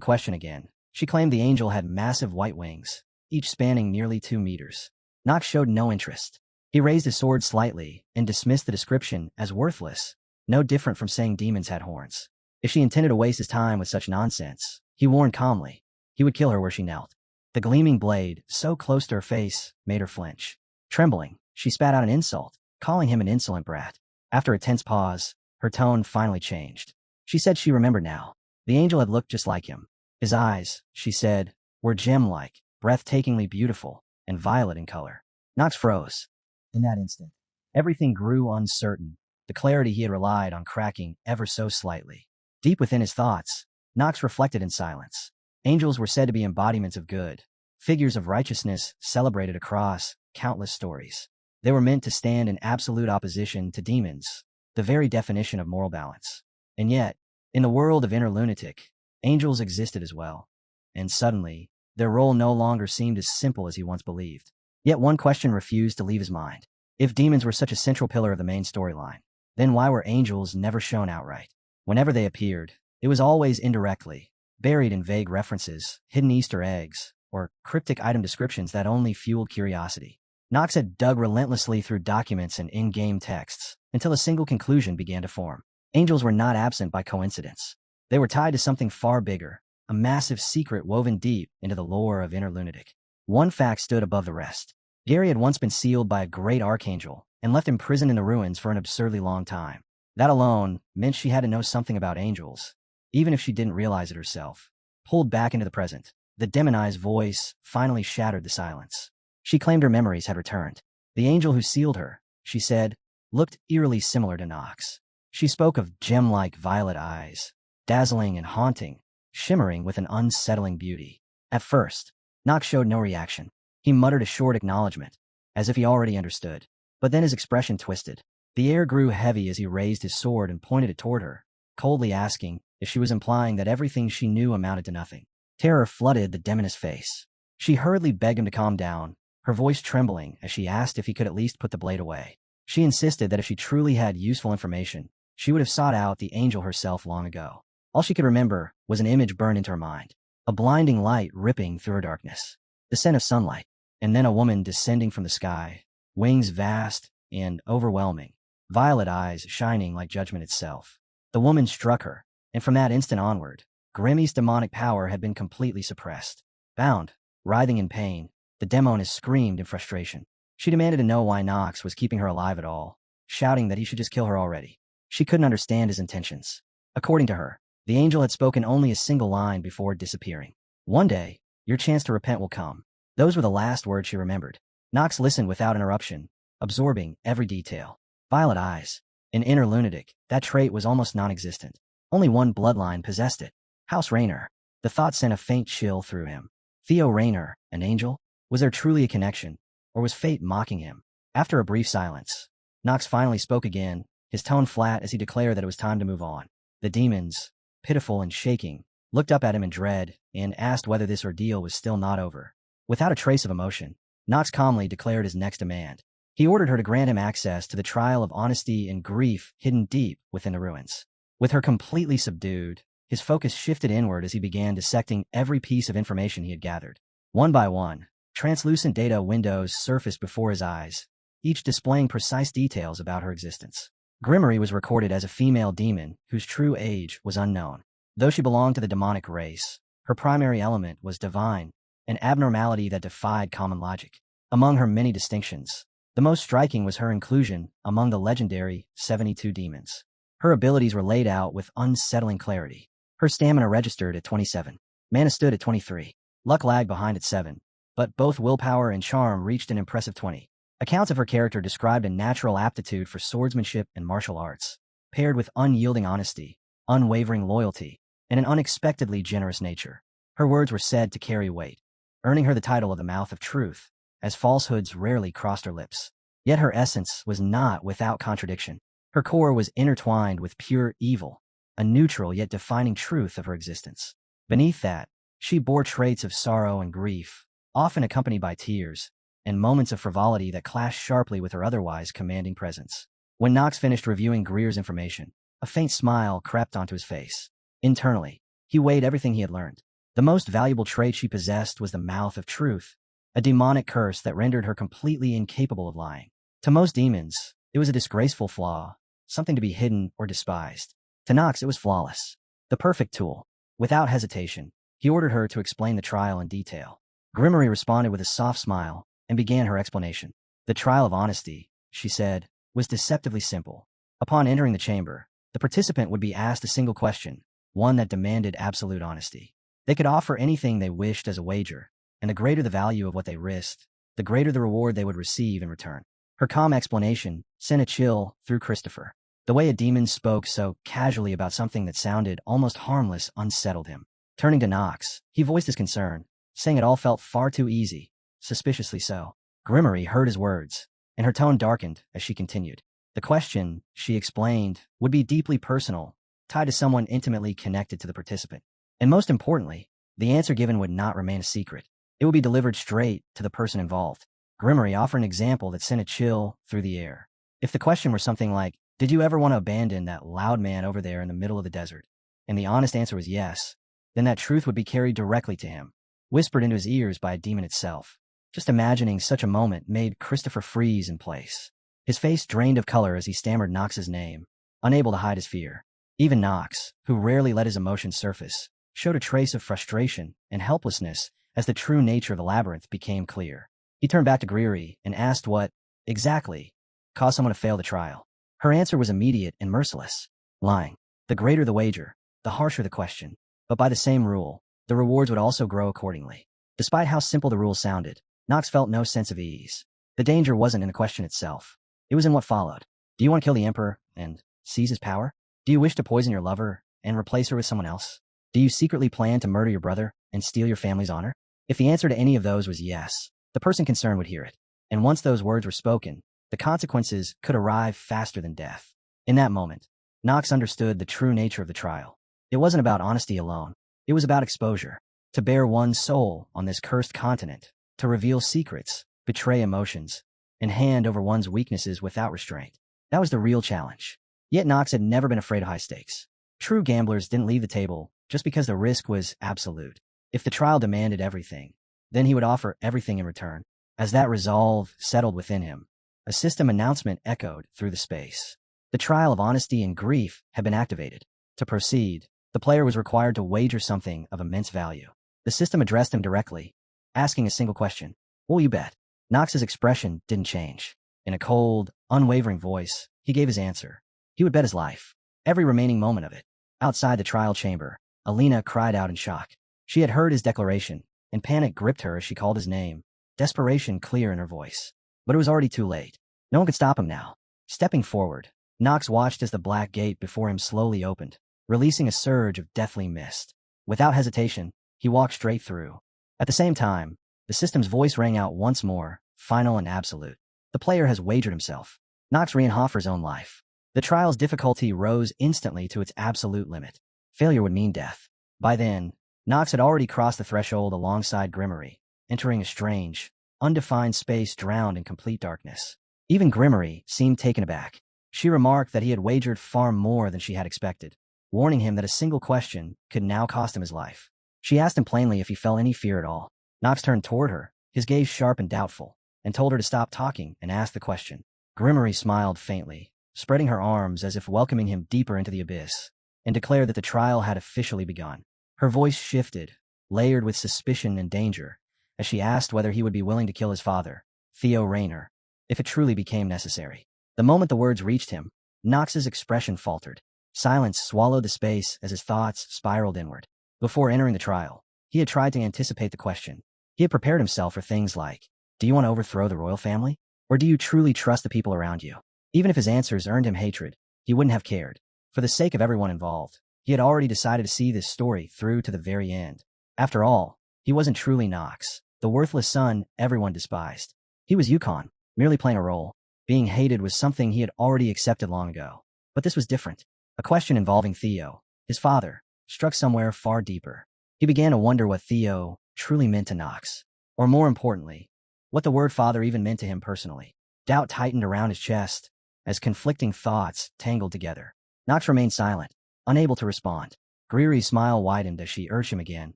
question again, she claimed the angel had massive white wings, each spanning nearly 2 meters. Nox showed no interest. He raised his sword slightly and dismissed the description as worthless, no different from saying demons had horns. If she intended to waste his time with such nonsense, he warned calmly, he would kill her where she knelt. The gleaming blade, so close to her face, made her flinch. Trembling, she spat out an insult, calling him an insolent brat. After a tense pause, her tone finally changed. She said she remembered now. The angel had looked just like him. His eyes, she said, were gem-like, breathtakingly beautiful, and violet in color. Nox froze. In that instant, everything grew uncertain, the clarity he had relied on cracking ever so slightly. Deep within his thoughts, Knox reflected in silence. Angels were said to be embodiments of good, figures of righteousness celebrated across countless stories. They were meant to stand in absolute opposition to demons, the very definition of moral balance. And yet, in the world of Inner Lunatic, angels existed as well. And suddenly, their role no longer seemed as simple as he once believed. Yet one question refused to leave his mind. If demons were such a central pillar of the main storyline, then why were angels never shown outright? Whenever they appeared, it was always indirectly, buried in vague references, hidden Easter eggs, or cryptic item descriptions that only fueled curiosity. Knox had dug relentlessly through documents and in-game texts until a single conclusion began to form. Angels were not absent by coincidence. They were tied to something far bigger, a massive secret woven deep into the lore of Inner Lunatic. One fact stood above the rest. Gary had once been sealed by a great archangel and left imprisoned in the ruins for an absurdly long time. That alone meant she had to know something about angels, even if she didn't realize it herself. Pulled back into the present, the demonized voice finally shattered the silence. She claimed her memories had returned. The angel who sealed her, she said, looked eerily similar to Knox. She spoke of gem-like violet eyes, dazzling and haunting, shimmering with an unsettling beauty. At first, Knox showed no reaction. He muttered a short acknowledgement, as if he already understood. But then his expression twisted. The air grew heavy as he raised his sword and pointed it toward her, coldly asking if she was implying that everything she knew amounted to nothing. Terror flooded the demoness face. She hurriedly begged him to calm down, her voice trembling as she asked if he could at least put the blade away. She insisted that if she truly had useful information, she would have sought out the angel herself long ago. All she could remember was an image burned into her mind, a blinding light ripping through her darkness, the scent of sunlight, and then a woman descending from the sky, wings vast and overwhelming, violet eyes shining like judgment itself. The woman struck her, and from that instant onward, Grimmy's demonic power had been completely suppressed. Bound, writhing in pain, the demoness screamed in frustration. She demanded to know why Knox was keeping her alive at all, shouting that he should just kill her already. She couldn't understand his intentions. According to her, the angel had spoken only a single line before disappearing. One day, your chance to repent will come. Those were the last words she remembered. Knox listened without interruption, absorbing every detail. Violet eyes. In Inner Lunatic, that trait was almost non-existent. Only one bloodline possessed it. House Rayner. The thought sent a faint chill through him. Theo Rayner, an angel? Was there truly a connection? Or was fate mocking him? After a brief silence, Knox finally spoke again, his tone flat as he declared that it was time to move on. The demons, pitiful and shaking, looked up at him in dread and asked whether this ordeal was still not over. Without a trace of emotion, Knox calmly declared his next demand. He ordered her to grant him access to the trial of honesty and grief hidden deep within the ruins. With her completely subdued, his focus shifted inward as he began dissecting every piece of information he had gathered. One by one, translucent data windows surfaced before his eyes, each displaying precise details about her existence. Grimmery was recorded as a female demon whose true age was unknown. Though she belonged to the demonic race, her primary element was divine, an abnormality that defied common logic. Among her many distinctions, the most striking was her inclusion among the legendary 72 demons. Her abilities were laid out with unsettling clarity. Her stamina registered at 27. Mana stood at 23. Luck lagged behind at 7. But both willpower and charm reached an impressive 20. Accounts of her character described a natural aptitude for swordsmanship and martial arts, paired with unyielding honesty, unwavering loyalty, and an unexpectedly generous nature. Her words were said to carry weight, earning her the title of the Mouth of Truth, as falsehoods rarely crossed her lips. Yet her essence was not without contradiction. Her core was intertwined with pure evil, a neutral yet defining truth of her existence. Beneath that, she bore traits of sorrow and grief, often accompanied by tears, and moments of frivolity that clashed sharply with her otherwise commanding presence. When Knox finished reviewing Greer's information, a faint smile crept onto his face. Internally, he weighed everything he had learned. The most valuable trait she possessed was the Mouth of Truth, a demonic curse that rendered her completely incapable of lying. To most demons, it was a disgraceful flaw, something to be hidden or despised. To Knox, it was flawless, the perfect tool. Without hesitation, he ordered her to explain the trial in detail. Grimmery responded with a soft smile and began her explanation. The trial of honesty, she said, was deceptively simple. Upon entering the chamber, the participant would be asked a single question, one that demanded absolute honesty. They could offer anything they wished as a wager, and the greater the value of what they risked, the greater the reward they would receive in return. Her calm explanation sent a chill through Christopher. The way a demon spoke so casually about something that sounded almost harmless unsettled him. Turning to Knox, he voiced his concern, saying it all felt far too easy, suspiciously so. Grimmery heard his words, and her tone darkened as she continued. The question, she explained, would be deeply personal, tied to someone intimately connected to the participant. And most importantly, the answer given would not remain a secret. It would be delivered straight to the person involved. Grimmery offered an example that sent a chill through the air. If the question were something like, did you ever want to abandon that loud man over there in the middle of the desert? And the honest answer was yes, then that truth would be carried directly to him, whispered into his ears by a demon itself. Just imagining such a moment made Christopher freeze in place. His face drained of color as he stammered Knox's name, unable to hide his fear. Even Knox, who rarely let his emotions surface, showed a trace of frustration and helplessness as the true nature of the labyrinth became clear. He turned back to Greery and asked what, exactly, caused someone to fail the trial. Her answer was immediate and merciless. Lying. The greater the wager, the harsher the question. But by the same rule, the rewards would also grow accordingly. Despite how simple the rule sounded, Knox felt no sense of ease. The danger wasn't in the question itself. It was in what followed. Do you want to kill the Emperor and seize his power? Do you wish to poison your lover and replace her with someone else? Do you secretly plan to murder your brother and steal your family's honor? If the answer to any of those was yes, the person concerned would hear it. And once those words were spoken, the consequences could arrive faster than death. In that moment, Knox understood the true nature of the trial. It wasn't about honesty alone. It was about exposure. To bare one's soul on this cursed continent, to reveal secrets, betray emotions, and hand over one's weaknesses without restraint. That was the real challenge. Yet Knox had never been afraid of high stakes. True gamblers didn't leave the table just because the risk was absolute. If the trial demanded everything, then he would offer everything in return. As that resolve settled within him, a system announcement echoed through the space. The trial of honesty and grief had been activated. To proceed, the player was required to wager something of immense value. The system addressed him directly, asking a single question. What will you bet? Knox's expression didn't change. In a cold, unwavering voice, he gave his answer. He would bet his life. Every remaining moment of it. Outside the trial chamber, Alina cried out in shock. She had heard his declaration, and panic gripped her as she called his name, desperation clear in her voice. But it was already too late. No one could stop him now. Stepping forward, Knox watched as the black gate before him slowly opened, releasing a surge of deathly mist. Without hesitation, he walked straight through. At the same time, the system's voice rang out once more, final and absolute. The player has wagered himself. Knox Reinhofer's own life. The trial's difficulty rose instantly to its absolute limit. Failure would mean death. By then, Knox had already crossed the threshold alongside Grimmery, entering a strange, undefined space drowned in complete darkness. Even Grimmery seemed taken aback. She remarked that he had wagered far more than she had expected, warning him that a single question could now cost him his life. She asked him plainly if he felt any fear at all. Knox turned toward her, his gaze sharp and doubtful, and told her to stop talking and ask the question. Grimmery smiled faintly, spreading her arms as if welcoming him deeper into the abyss, and declared that the trial had officially begun. Her voice shifted, layered with suspicion and danger, as she asked whether he would be willing to kill his father, Theo Rayner, if it truly became necessary. The moment the words reached him, Knox's expression faltered. Silence swallowed the space as his thoughts spiraled inward. Before entering the trial, he had tried to anticipate the question. He had prepared himself for things like, do you want to overthrow the royal family? Or do you truly trust the people around you? Even if his answers earned him hatred, he wouldn't have cared. For the sake of everyone involved, he had already decided to see this story through to the very end. After all, he wasn't truly Knox, the worthless son everyone despised. He was Yukon, merely playing a role. Being hated was something he had already accepted long ago. But this was different. A question involving Theo, his father, struck somewhere far deeper. He began to wonder what Theo truly meant to Knox. Or more importantly, what the word father even meant to him personally. Doubt tightened around his chest as conflicting thoughts tangled together. Knox remained silent, unable to respond. Greery's smile widened as she urged him again,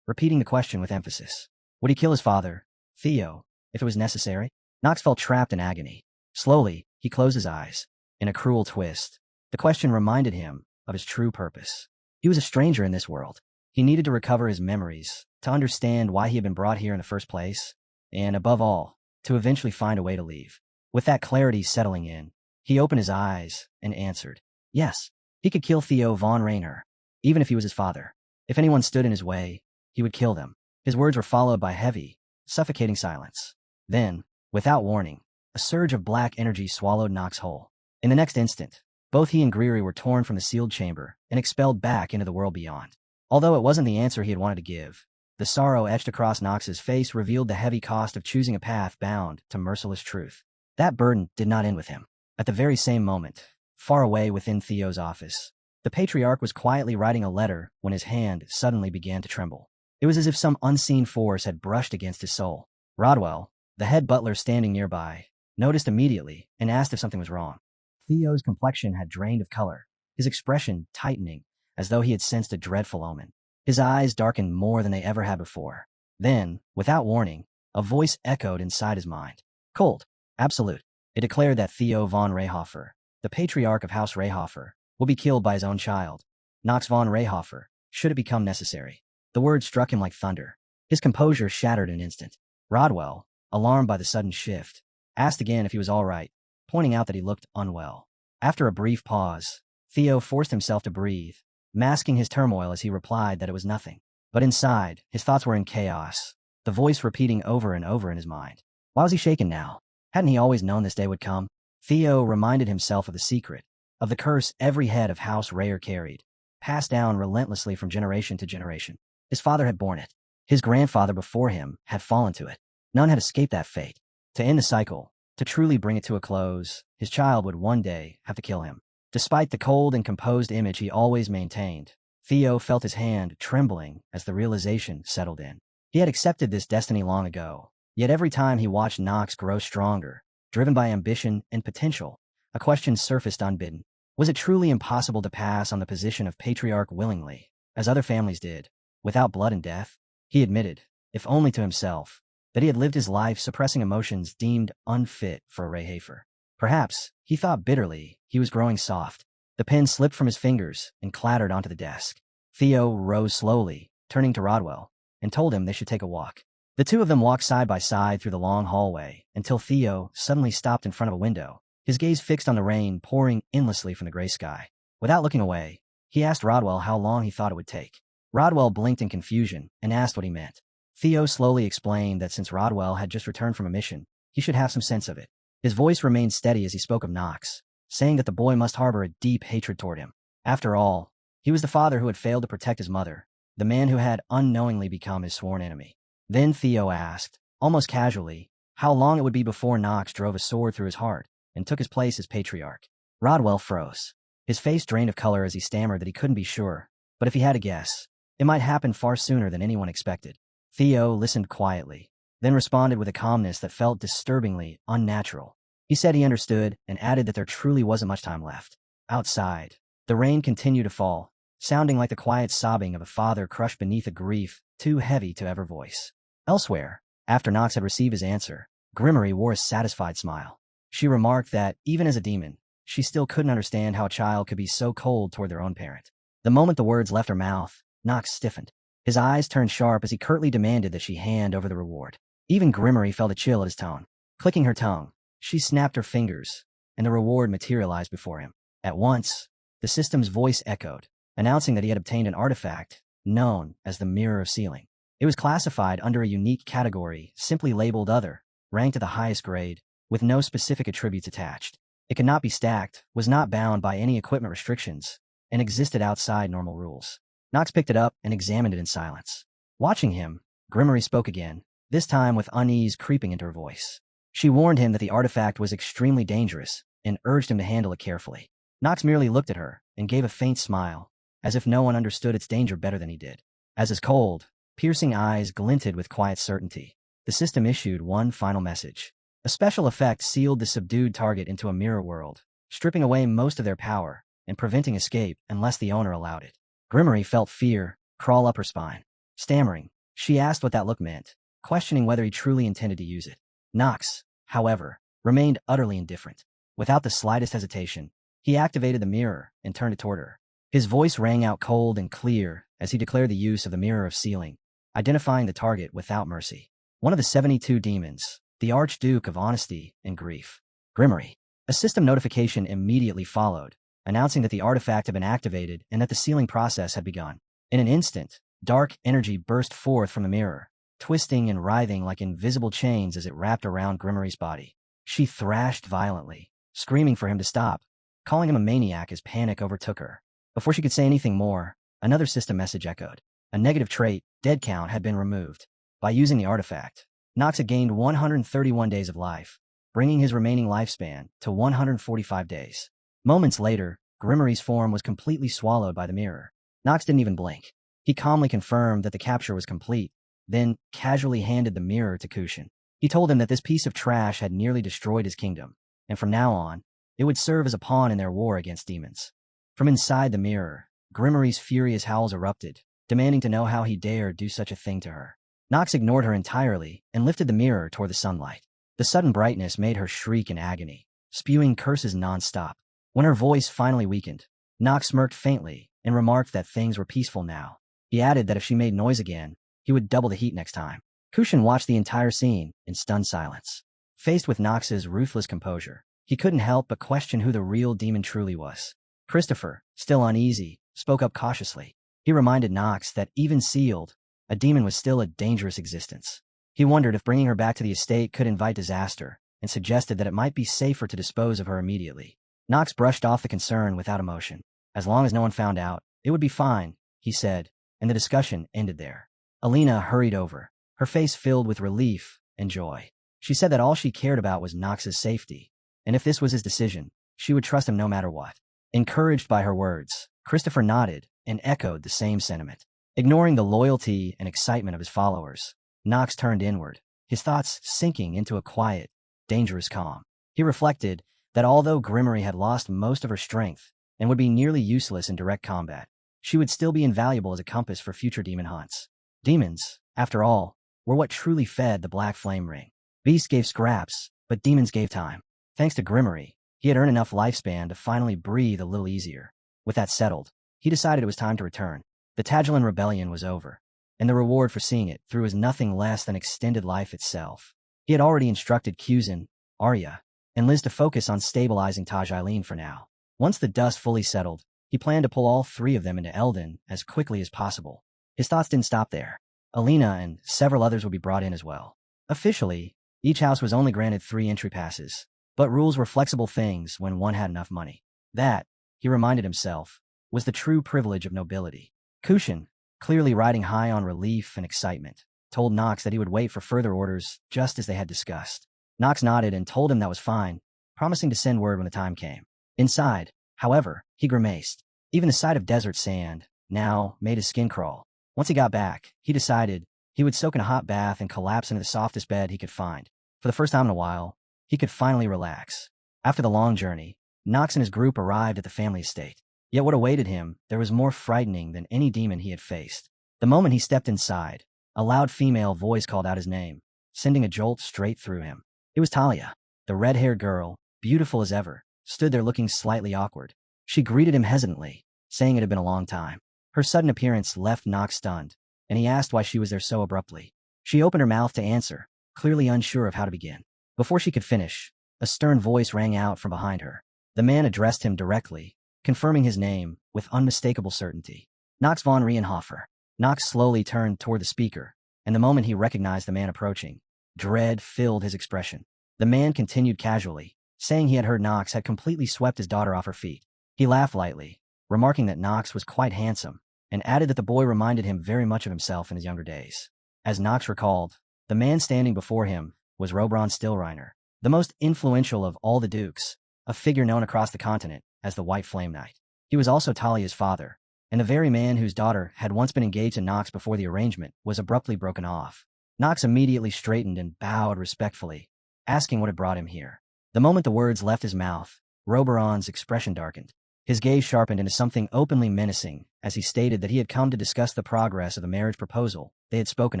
repeating the question with emphasis. Would he kill his father, Theo, if it was necessary? Knox felt trapped in agony. Slowly, he closed his eyes. In a cruel twist, the question reminded him of his true purpose. He was a stranger in this world. He needed to recover his memories, to understand why he had been brought here in the first place, and above all, to eventually find a way to leave. With that clarity settling in, he opened his eyes and answered. Yes, he could kill Theo von Rayner, even if he was his father. If anyone stood in his way, he would kill them. His words were followed by heavy, suffocating silence. Then, without warning, a surge of black energy swallowed Knox whole. In the next instant, Both he and Greery were torn from the sealed chamber and expelled back into the world beyond. Although it wasn't the answer he had wanted to give, the sorrow etched across Nox's face revealed the heavy cost of choosing a path bound to merciless truth. That burden did not end with him. At the very same moment, far away within Theo's office, the patriarch was quietly writing a letter when his hand suddenly began to tremble. It was as if some unseen force had brushed against his soul. Rodwell, the head butler standing nearby, noticed immediately and asked if something was wrong. Theo's complexion had drained of color, his expression tightening as though he had sensed a dreadful omen. His eyes darkened more than they ever had before. Then, without warning, a voice echoed inside his mind. Cold. Absolute. It declared that Theo von Rayhofer, the patriarch of House Rayhofer, will be killed by his own child, Knox von Rayhofer, should it become necessary. The word struck him like thunder. His composure shattered in an instant. Rodwell, alarmed by the sudden shift, asked again if he was all right, pointing out that he looked unwell. After a brief pause, Theo forced himself to breathe, masking his turmoil as he replied that it was nothing. But inside, his thoughts were in chaos, the voice repeating over and over in his mind. Why was he shaken now? Hadn't he always known this day would come? Theo reminded himself of the secret, of the curse every head of House Rayer carried, passed down relentlessly from generation to generation. His father had borne it. His grandfather before him had fallen to it. None had escaped that fate. To end the cycle, to truly bring it to a close, his child would one day have to kill him. Despite the cold and composed image he always maintained, Theo felt his hand trembling as the realization settled in. He had accepted this destiny long ago, yet every time he watched Knox grow stronger, driven by ambition and potential, a question surfaced unbidden. Was it truly impossible to pass on the position of patriarch willingly, as other families did, without blood and death? He admitted, if only to himself, that he had lived his life suppressing emotions deemed unfit for a Rayhafer. Perhaps, he thought bitterly, he was growing soft. The pen slipped from his fingers and clattered onto the desk. Theo rose slowly, turning to Rodwell, and told him they should take a walk. The two of them walked side by side through the long hallway until Theo suddenly stopped in front of a window, his gaze fixed on the rain pouring endlessly from the gray sky. Without looking away, he asked Rodwell how long he thought it would take. Rodwell blinked in confusion and asked what he meant. Theo slowly explained that since Rodwell had just returned from a mission, he should have some sense of it. His voice remained steady as he spoke of Knox, saying that the boy must harbor a deep hatred toward him. After all, he was the father who had failed to protect his mother, the man who had unknowingly become his sworn enemy. Then Theo asked, almost casually, how long it would be before Knox drove a sword through his heart and took his place as patriarch. Rodwell froze. His face drained of color as he stammered that he couldn't be sure, but if he had to guess, it might happen far sooner than anyone expected. Theo listened quietly, then responded with a calmness that felt disturbingly unnatural. He said he understood and added that there truly wasn't much time left. Outside, the rain continued to fall, sounding like the quiet sobbing of a father crushed beneath a grief too heavy to ever voice. Elsewhere, after Knox had received his answer, Grimmery wore a satisfied smile. She remarked that, even as a demon, she still couldn't understand how a child could be so cold toward their own parent. The moment the words left her mouth, Knox stiffened. His eyes turned sharp as he curtly demanded that she hand over the reward. Even Grimmery felt a chill at his tone. Clicking her tongue, she snapped her fingers, and the reward materialized before him. At once, the system's voice echoed, announcing that he had obtained an artifact known as the Mirror of Sealing. It was classified under a unique category, simply labeled Other, ranked at the highest grade, with no specific attributes attached. It could not be stacked, was not bound by any equipment restrictions, and existed outside normal rules. Knox picked it up and examined it in silence. Watching him, Grimmery spoke again, this time with unease creeping into her voice. She warned him that the artifact was extremely dangerous and urged him to handle it carefully. Knox merely looked at her and gave a faint smile, as if no one understood its danger better than he did. As his cold, piercing eyes glinted with quiet certainty, the system issued one final message. A special effect sealed the subdued target into a mirror world, stripping away most of their power and preventing escape unless the owner allowed it. Grimmery felt fear crawl up her spine. Stammering, she asked what that look meant, questioning whether he truly intended to use it. Knox, however, remained utterly indifferent. Without the slightest hesitation, he activated the mirror and turned it toward her. His voice rang out cold and clear as he declared the use of the Mirror of Sealing, identifying the target without mercy. One of the 72 demons, the Archduke of Honesty and Grief. Grimmery. A system notification immediately followed, announcing that the artifact had been activated and that the sealing process had begun. In an instant, dark energy burst forth from the mirror, twisting and writhing like invisible chains as it wrapped around Grimmery's body. She thrashed violently, screaming for him to stop, calling him a maniac as panic overtook her. Before she could say anything more, another system message echoed. A negative trait, dead count, had been removed. By using the artifact, Nox had gained 131 days of life, bringing his remaining lifespan to 145 days. Moments later, Grimmery's form was completely swallowed by the mirror. Nox didn't even blink. He calmly confirmed that the capture was complete, then casually handed the mirror to Kushin. He told him that this piece of trash had nearly destroyed his kingdom, and from now on, it would serve as a pawn in their war against demons. From inside the mirror, Grimmery's furious howls erupted, demanding to know how he dared do such a thing to her. Nox ignored her entirely and lifted the mirror toward the sunlight. The sudden brightness made her shriek in agony, spewing curses nonstop. When her voice finally weakened, Nox smirked faintly and remarked that things were peaceful now. He added that if she made noise again, he would double the heat next time. Kushin watched the entire scene in stunned silence. Faced with Nox's ruthless composure, he couldn't help but question who the real demon truly was. Christopher, still uneasy, spoke up cautiously. He reminded Nox that even sealed, a demon was still a dangerous existence. He wondered if bringing her back to the estate could invite disaster, and suggested that it might be safer to dispose of her immediately. Nox brushed off the concern without emotion. As long as no one found out, it would be fine, he said, and the discussion ended there. Alina hurried over, her face filled with relief and joy. She said that all she cared about was Nox's safety, and if this was his decision, she would trust him no matter what. Encouraged by her words, Christopher nodded and echoed the same sentiment. Ignoring the loyalty and excitement of his followers, Nox turned inward, his thoughts sinking into a quiet, dangerous calm. He reflected that although Grimmery had lost most of her strength and would be nearly useless in direct combat, she would still be invaluable as a compass for future demon hunts. Demons, after all, were what truly fed the Black Flame Ring. Beasts gave scraps, but demons gave time. Thanks to Grimmery, he had earned enough lifespan to finally breathe a little easier. With that settled, he decided it was time to return. The Tagelan rebellion was over, and the reward for seeing it through was nothing less than extended life itself. He had already instructed Kuzin, Arya, and Liz to focus on stabilizing Taj Eileen for now. Once the dust fully settled, he planned to pull all three of them into Eldon as quickly as possible. His thoughts didn't stop there. Alina and several others would be brought in as well. Officially, each house was only granted 3 entry passes, but rules were flexible things when one had enough money. That, he reminded himself, was the true privilege of nobility. Kushin, clearly riding high on relief and excitement, told Nox that he would wait for further orders just as they had discussed. Nox nodded and told him that was fine, promising to send word when the time came. Inside, however, he grimaced. Even the sight of desert sand now made his skin crawl. Once he got back, he decided he would soak in a hot bath and collapse into the softest bed he could find. For the first time in a while, he could finally relax. After the long journey, Nox and his group arrived at the family estate. Yet what awaited him there was more frightening than any demon he had faced. The moment he stepped inside, a loud female voice called out his name, sending a jolt straight through him. It was Talia. The red-haired girl, beautiful as ever, stood there looking slightly awkward. She greeted him hesitantly, saying it had been a long time. Her sudden appearance left Nox stunned, and he asked why she was there so abruptly. She opened her mouth to answer, clearly unsure of how to begin. Before she could finish, a stern voice rang out from behind her. The man addressed him directly, confirming his name with unmistakable certainty. Nox von Rienhofer. Nox slowly turned toward the speaker, and the moment he recognized the man approaching, dread filled his expression. The man continued casually, saying he had heard Nox had completely swept his daughter off her feet. He laughed lightly, remarking that Nox was quite handsome, and added that the boy reminded him very much of himself in his younger days. As Nox recalled, the man standing before him was Robron Stillreiner, the most influential of all the dukes, a figure known across the continent as the White Flame Knight. He was also Talia's father, and the very man whose daughter had once been engaged to Nox before the arrangement was abruptly broken off. Nox immediately straightened and bowed respectfully, asking what had brought him here. The moment the words left his mouth, Roberon's expression darkened. His gaze sharpened into something openly menacing as he stated that he had come to discuss the progress of the marriage proposal they had spoken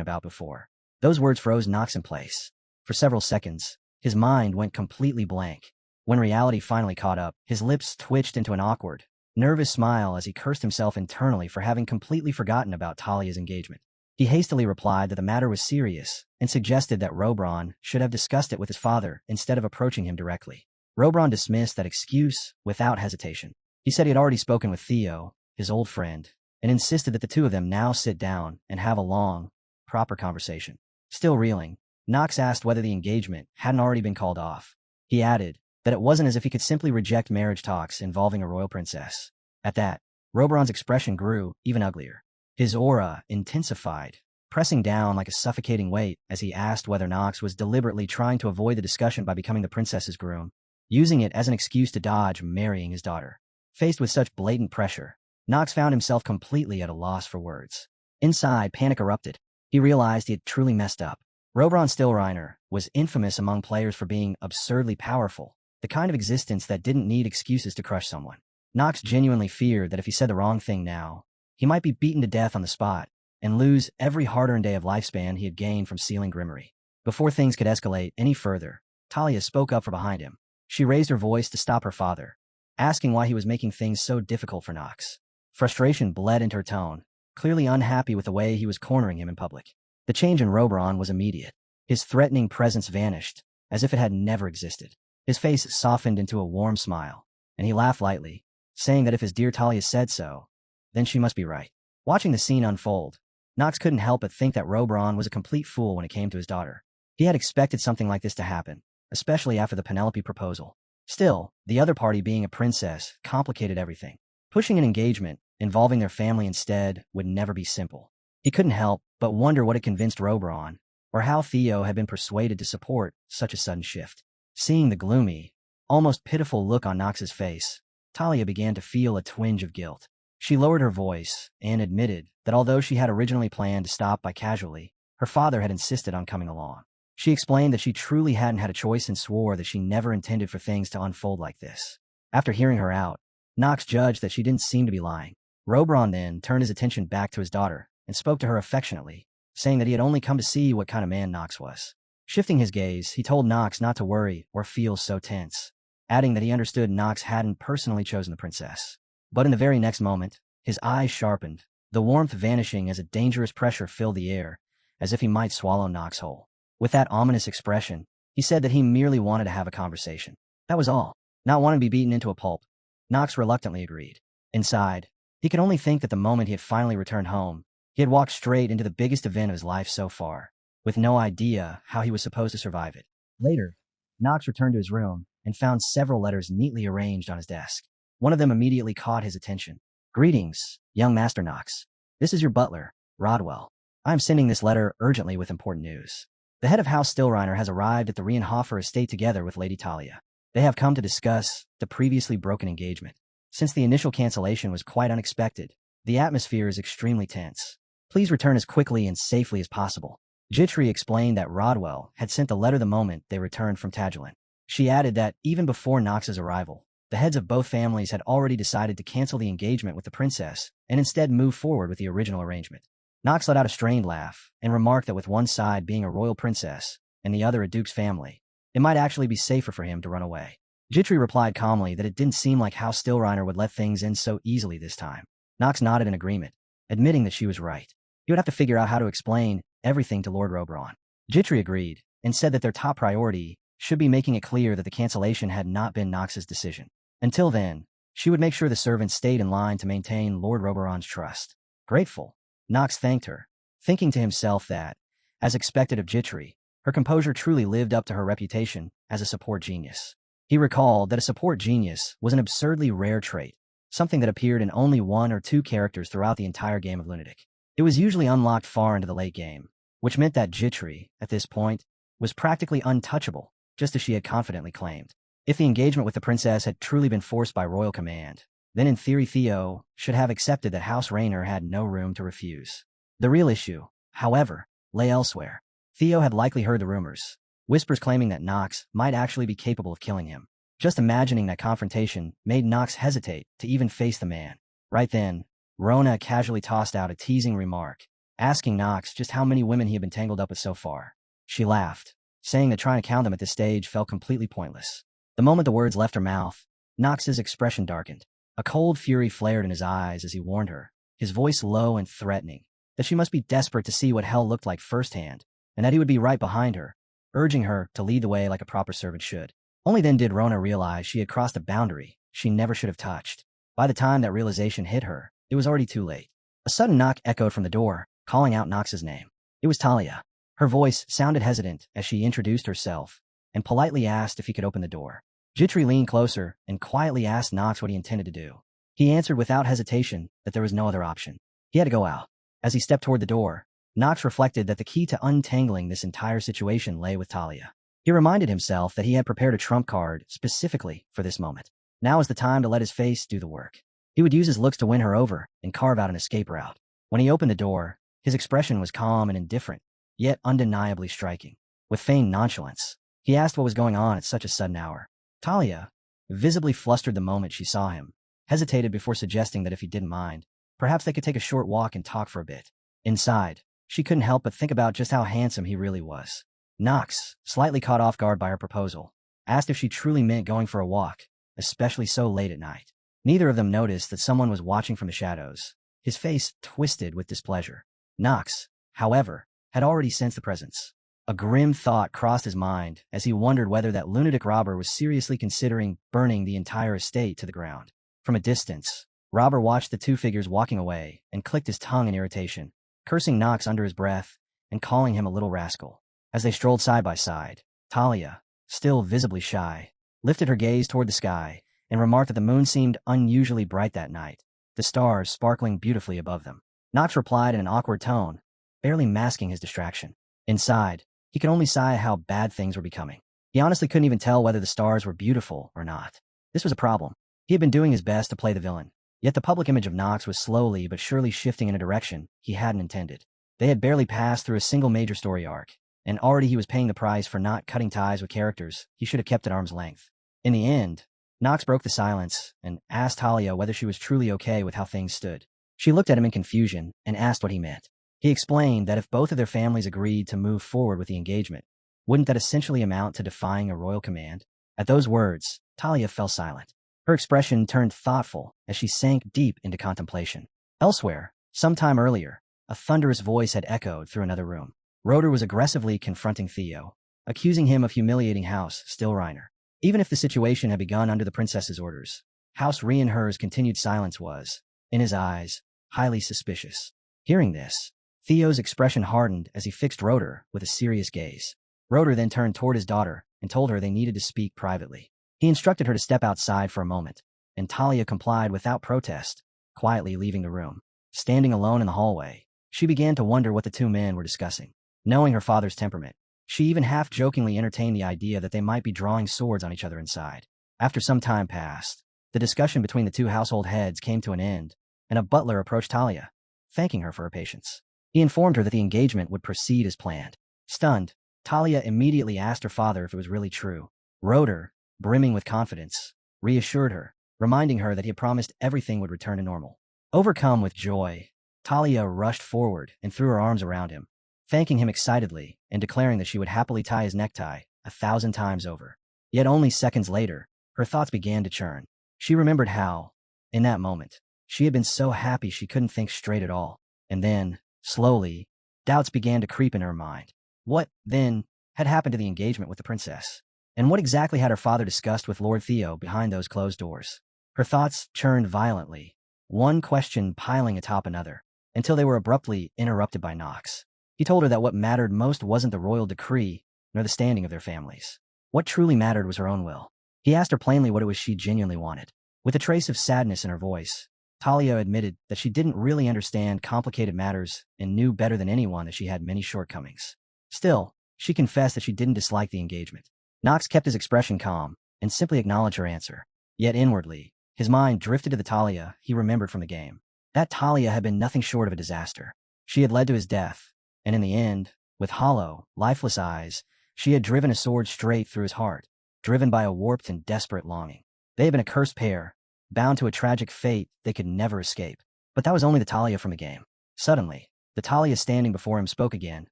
about before. Those words froze Nox in place. For several seconds, his mind went completely blank. When reality finally caught up, his lips twitched into an awkward, nervous smile as he cursed himself internally for having completely forgotten about Talia's engagement. He hastily replied that the matter was serious and suggested that Robron should have discussed it with his father instead of approaching him directly. Robron dismissed that excuse without hesitation. He said he had already spoken with Theo, his old friend, and insisted that the two of them now sit down and have a long, proper conversation. Still reeling, Nox asked whether the engagement hadn't already been called off. He added that it wasn't as if he could simply reject marriage talks involving a royal princess. At that, Roberon's expression grew even uglier. His aura intensified, pressing down like a suffocating weight as he asked whether Knox was deliberately trying to avoid the discussion by becoming the princess's groom, using it as an excuse to dodge marrying his daughter. Faced with such blatant pressure, Knox found himself completely at a loss for words. Inside, panic erupted. He realized he had truly messed up. Roberon Stillreiner was infamous among players for being absurdly powerful, the kind of existence that didn't need excuses to crush someone. Knox genuinely feared that if he said the wrong thing now, he might be beaten to death on the spot and lose every hard-earned day of lifespan he had gained from sealing Grimmery. Before things could escalate any further, Talia spoke up from behind him. She raised her voice to stop her father, asking why he was making things so difficult for Knox. Frustration bled into her tone, clearly unhappy with the way he was cornering him in public. The change in Roberon was immediate. His threatening presence vanished, as if it had never existed. His face softened into a warm smile, and he laughed lightly, saying that if his dear Talia said so, then she must be right. Watching the scene unfold, Knox couldn't help but think that Roberon was a complete fool when it came to his daughter. He had expected something like this to happen, especially after the Penelope proposal. Still, the other party being a princess complicated everything. Pushing an engagement involving their family instead would never be simple. He couldn't help but wonder what had convinced Roberon, or how Theo had been persuaded to support such a sudden shift. Seeing the gloomy, almost pitiful look on Knox's face, Talia began to feel a twinge of guilt. She lowered her voice and admitted that although she had originally planned to stop by casually, her father had insisted on coming along. She explained that she truly hadn't had a choice and swore that she never intended for things to unfold like this. After hearing her out, Knox judged that she didn't seem to be lying. Roberon then turned his attention back to his daughter and spoke to her affectionately, saying that he had only come to see what kind of man Knox was. Shifting his gaze, he told Knox not to worry or feel so tense, adding that he understood Knox hadn't personally chosen the princess. But in the very next moment, his eyes sharpened, the warmth vanishing as a dangerous pressure filled the air, as if he might swallow Knox whole. With that ominous expression, he said that he merely wanted to have a conversation. That was all. Not wanting to be beaten into a pulp, Knox reluctantly agreed. Inside, he could only think that the moment he had finally returned home, he had walked straight into the biggest event of his life so far, with no idea how he was supposed to survive it. Later, Knox returned to his room and found several letters neatly arranged on his desk. One of them immediately caught his attention. "Greetings, young Master Knox. This is your butler, Rodwell. I am sending this letter urgently with important news. The head of House Stillreiner has arrived at the Reinhofer estate together with Lady Talia. They have come to discuss the previously broken engagement. Since the initial cancellation was quite unexpected, the atmosphere is extremely tense. Please return as quickly and safely as possible." Jitri explained that Rodwell had sent the letter the moment they returned from Tagilin. She added that even before Knox's arrival, the heads of both families had already decided to cancel the engagement with the princess and instead move forward with the original arrangement. Knox let out a strained laugh and remarked that with one side being a royal princess and the other a duke's family, it might actually be safer for him to run away. Jitri replied calmly that it didn't seem like House Stillreiner would let things end so easily this time. Knox nodded in agreement, admitting that she was right. He would have to figure out how to explain everything to Lord Roberon. Jitri agreed and said that their top priority should be making it clear that the cancellation had not been Knox's decision. Until then, she would make sure the servants stayed in line to maintain Lord Roberon's trust. Grateful, Knox thanked her, thinking to himself that, as expected of Jitri, her composure truly lived up to her reputation as a support genius. He recalled that a support genius was an absurdly rare trait, something that appeared in only one or two characters throughout the entire game of Lunatic. It was usually unlocked far into the late game, which meant that Jitri, at this point, was practically untouchable, just as she had confidently claimed. If the engagement with the princess had truly been forced by royal command, then in theory Theo should have accepted that House Rayner had no room to refuse. The real issue, however, lay elsewhere. Theo had likely heard the rumors, whispers claiming that Knox might actually be capable of killing him. Just imagining that confrontation made Knox hesitate to even face the man. Right then, Rona casually tossed out a teasing remark, asking Knox just how many women he had been tangled up with so far. She laughed, saying that trying to count them at this stage felt completely pointless. The moment the words left her mouth, Knox's expression darkened. A cold fury flared in his eyes as he warned her, his voice low and threatening, that she must be desperate to see what hell looked like firsthand, and that he would be right behind her, urging her to lead the way like a proper servant should. Only then did Rona realize she had crossed a boundary she never should have touched. By the time that realization hit her, it was already too late. A sudden knock echoed from the door, calling out Knox's name. It was Talia. Her voice sounded hesitant as she introduced herself and politely asked if he could open the door. Jitri leaned closer and quietly asked Knox what he intended to do. He answered without hesitation that there was no other option. He had to go out. As he stepped toward the door, Knox reflected that the key to untangling this entire situation lay with Talia. He reminded himself that he had prepared a trump card specifically for this moment. Now was the time to let his face do the work. He would use his looks to win her over and carve out an escape route. When he opened the door, his expression was calm and indifferent, yet undeniably striking. With feigned nonchalance, he asked what was going on at such a sudden hour. Talia, visibly flustered the moment she saw him, hesitated before suggesting that if he didn't mind, perhaps they could take a short walk and talk for a bit. Inside, she couldn't help but think about just how handsome he really was. Knox, slightly caught off guard by her proposal, asked if she truly meant going for a walk, especially so late at night. Neither of them noticed that someone was watching from the shadows, his face twisted with displeasure. Knox, however, had already sensed the presence. A grim thought crossed his mind as he wondered whether that lunatic robber was seriously considering burning the entire estate to the ground. From a distance, Robber watched the two figures walking away and clicked his tongue in irritation, cursing Knox under his breath and calling him a little rascal. As they strolled side by side, Talia, still visibly shy, lifted her gaze toward the sky and remarked that the moon seemed unusually bright that night, the stars sparkling beautifully above them. Knox replied in an awkward tone, barely masking his distraction. Inside, he could only sigh how bad things were becoming. He honestly couldn't even tell whether the stars were beautiful or not. This was a problem. He had been doing his best to play the villain, yet the public image of Knox was slowly but surely shifting in a direction he hadn't intended. They had barely passed through a single major story arc, and already he was paying the price for not cutting ties with characters he should have kept at arm's length. In the end, Knox broke the silence and asked Talia whether she was truly okay with how things stood. She looked at him in confusion and asked what he meant. He explained that if both of their families agreed to move forward with the engagement, wouldn't that essentially amount to defying a royal command? At those words, Talia fell silent. Her expression turned thoughtful as she sank deep into contemplation. Elsewhere, sometime earlier, a thunderous voice had echoed through another room. Roder was aggressively confronting Theo, accusing him of humiliating House Stillreiner. Even if the situation had begun under the princess's orders, House Reinher's continued silence was, in his eyes, highly suspicious. Hearing this, Theo's expression hardened as he fixed Roder with a serious gaze. Roder then turned toward his daughter and told her they needed to speak privately. He instructed her to step outside for a moment, and Talia complied without protest, quietly leaving the room. Standing alone in the hallway, she began to wonder what the two men were discussing. Knowing her father's temperament, she even half-jokingly entertained the idea that they might be drawing swords on each other inside. After some time passed, the discussion between the two household heads came to an end, and a butler approached Talia, thanking her for her patience. He informed her that the engagement would proceed as planned. Stunned, Talia immediately asked her father if it was really true. Roder, brimming with confidence, reassured her, reminding her that he had promised everything would return to normal. Overcome with joy, Talia rushed forward and threw her arms around him, thanking him excitedly and declaring that she would happily tie his necktie 1,000 times over. Yet only seconds later, her thoughts began to churn. She remembered how, in that moment, she had been so happy she couldn't think straight at all. And then, slowly, doubts began to creep in her mind. What, then, had happened to the engagement with the princess? And what exactly had her father discussed with Lord Theo behind those closed doors? Her thoughts churned violently, one question piling atop another, until they were abruptly interrupted by Knox. He told her that what mattered most wasn't the royal decree, nor the standing of their families. What truly mattered was her own will. He asked her plainly what it was she genuinely wanted. With a trace of sadness in her voice, Talia admitted that she didn't really understand complicated matters and knew better than anyone that she had many shortcomings. Still, she confessed that she didn't dislike the engagement. Knox kept his expression calm and simply acknowledged her answer. Yet inwardly, his mind drifted to the Talia he remembered from the game. That Talia had been nothing short of a disaster. She had led to his death, and in the end, with hollow, lifeless eyes, she had driven a sword straight through his heart, driven by a warped and desperate longing. They had been a cursed pair, bound to a tragic fate they could never escape. But that was only the Talia from the game. Suddenly, the Talia standing before him spoke again,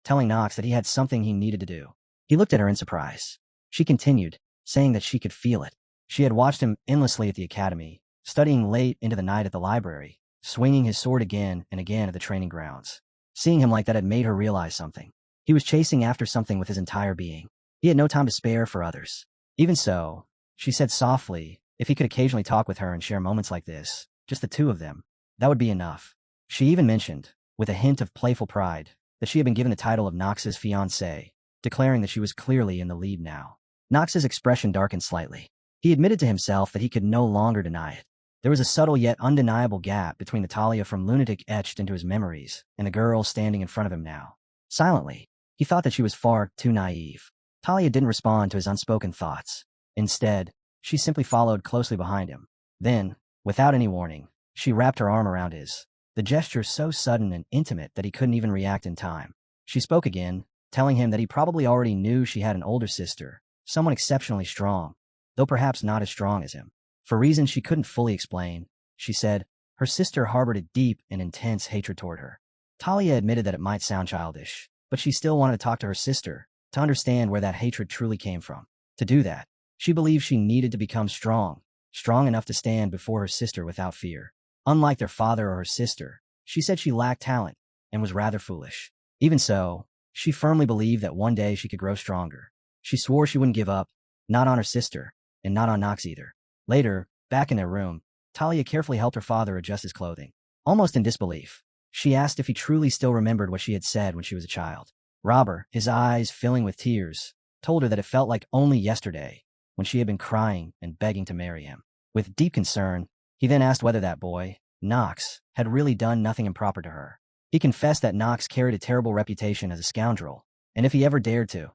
telling Knox that he had something he needed to do. He looked at her in surprise. She continued, saying that she could feel it. She had watched him endlessly at the academy, studying late into the night at the library, swinging his sword again and again at the training grounds. Seeing him like that had made her realize something. He was chasing after something with his entire being. He had no time to spare for others. Even so, she said softly, if he could occasionally talk with her and share moments like this, just the two of them, that would be enough. She even mentioned, with a hint of playful pride, that she had been given the title of Knox's fiancée, declaring that she was clearly in the lead now. Knox's expression darkened slightly. He admitted to himself that he could no longer deny it. There was a subtle yet undeniable gap between the Talia from Lunatic etched into his memories and the girl standing in front of him now. Silently, he thought that she was far too naive. Talia didn't respond to his unspoken thoughts. Instead, she simply followed closely behind him. Then, without any warning, she wrapped her arm around his, the gesture so sudden and intimate that he couldn't even react in time. She spoke again, telling him that he probably already knew she had an older sister, someone exceptionally strong, though perhaps not as strong as him. For reasons she couldn't fully explain, she said, her sister harbored a deep and intense hatred toward her. Talia admitted that it might sound childish, but she still wanted to talk to her sister, to understand where that hatred truly came from. To do that, she believed she needed to become strong enough to stand before her sister without fear. Unlike their father or her sister, she said she lacked talent and was rather foolish. Even so, she firmly believed that one day she could grow stronger. She swore she wouldn't give up, not on her sister, and not on Knox either. Later, back in their room, Talia carefully helped her father adjust his clothing. Almost in disbelief, she asked if he truly still remembered what she had said when she was a child. Robert, his eyes filling with tears, told her that it felt like only yesterday, when she had been crying and begging to marry him. With deep concern, he then asked whether that boy, Knox, had really done nothing improper to her. He confessed that Knox carried a terrible reputation as a scoundrel, and if he ever dared to.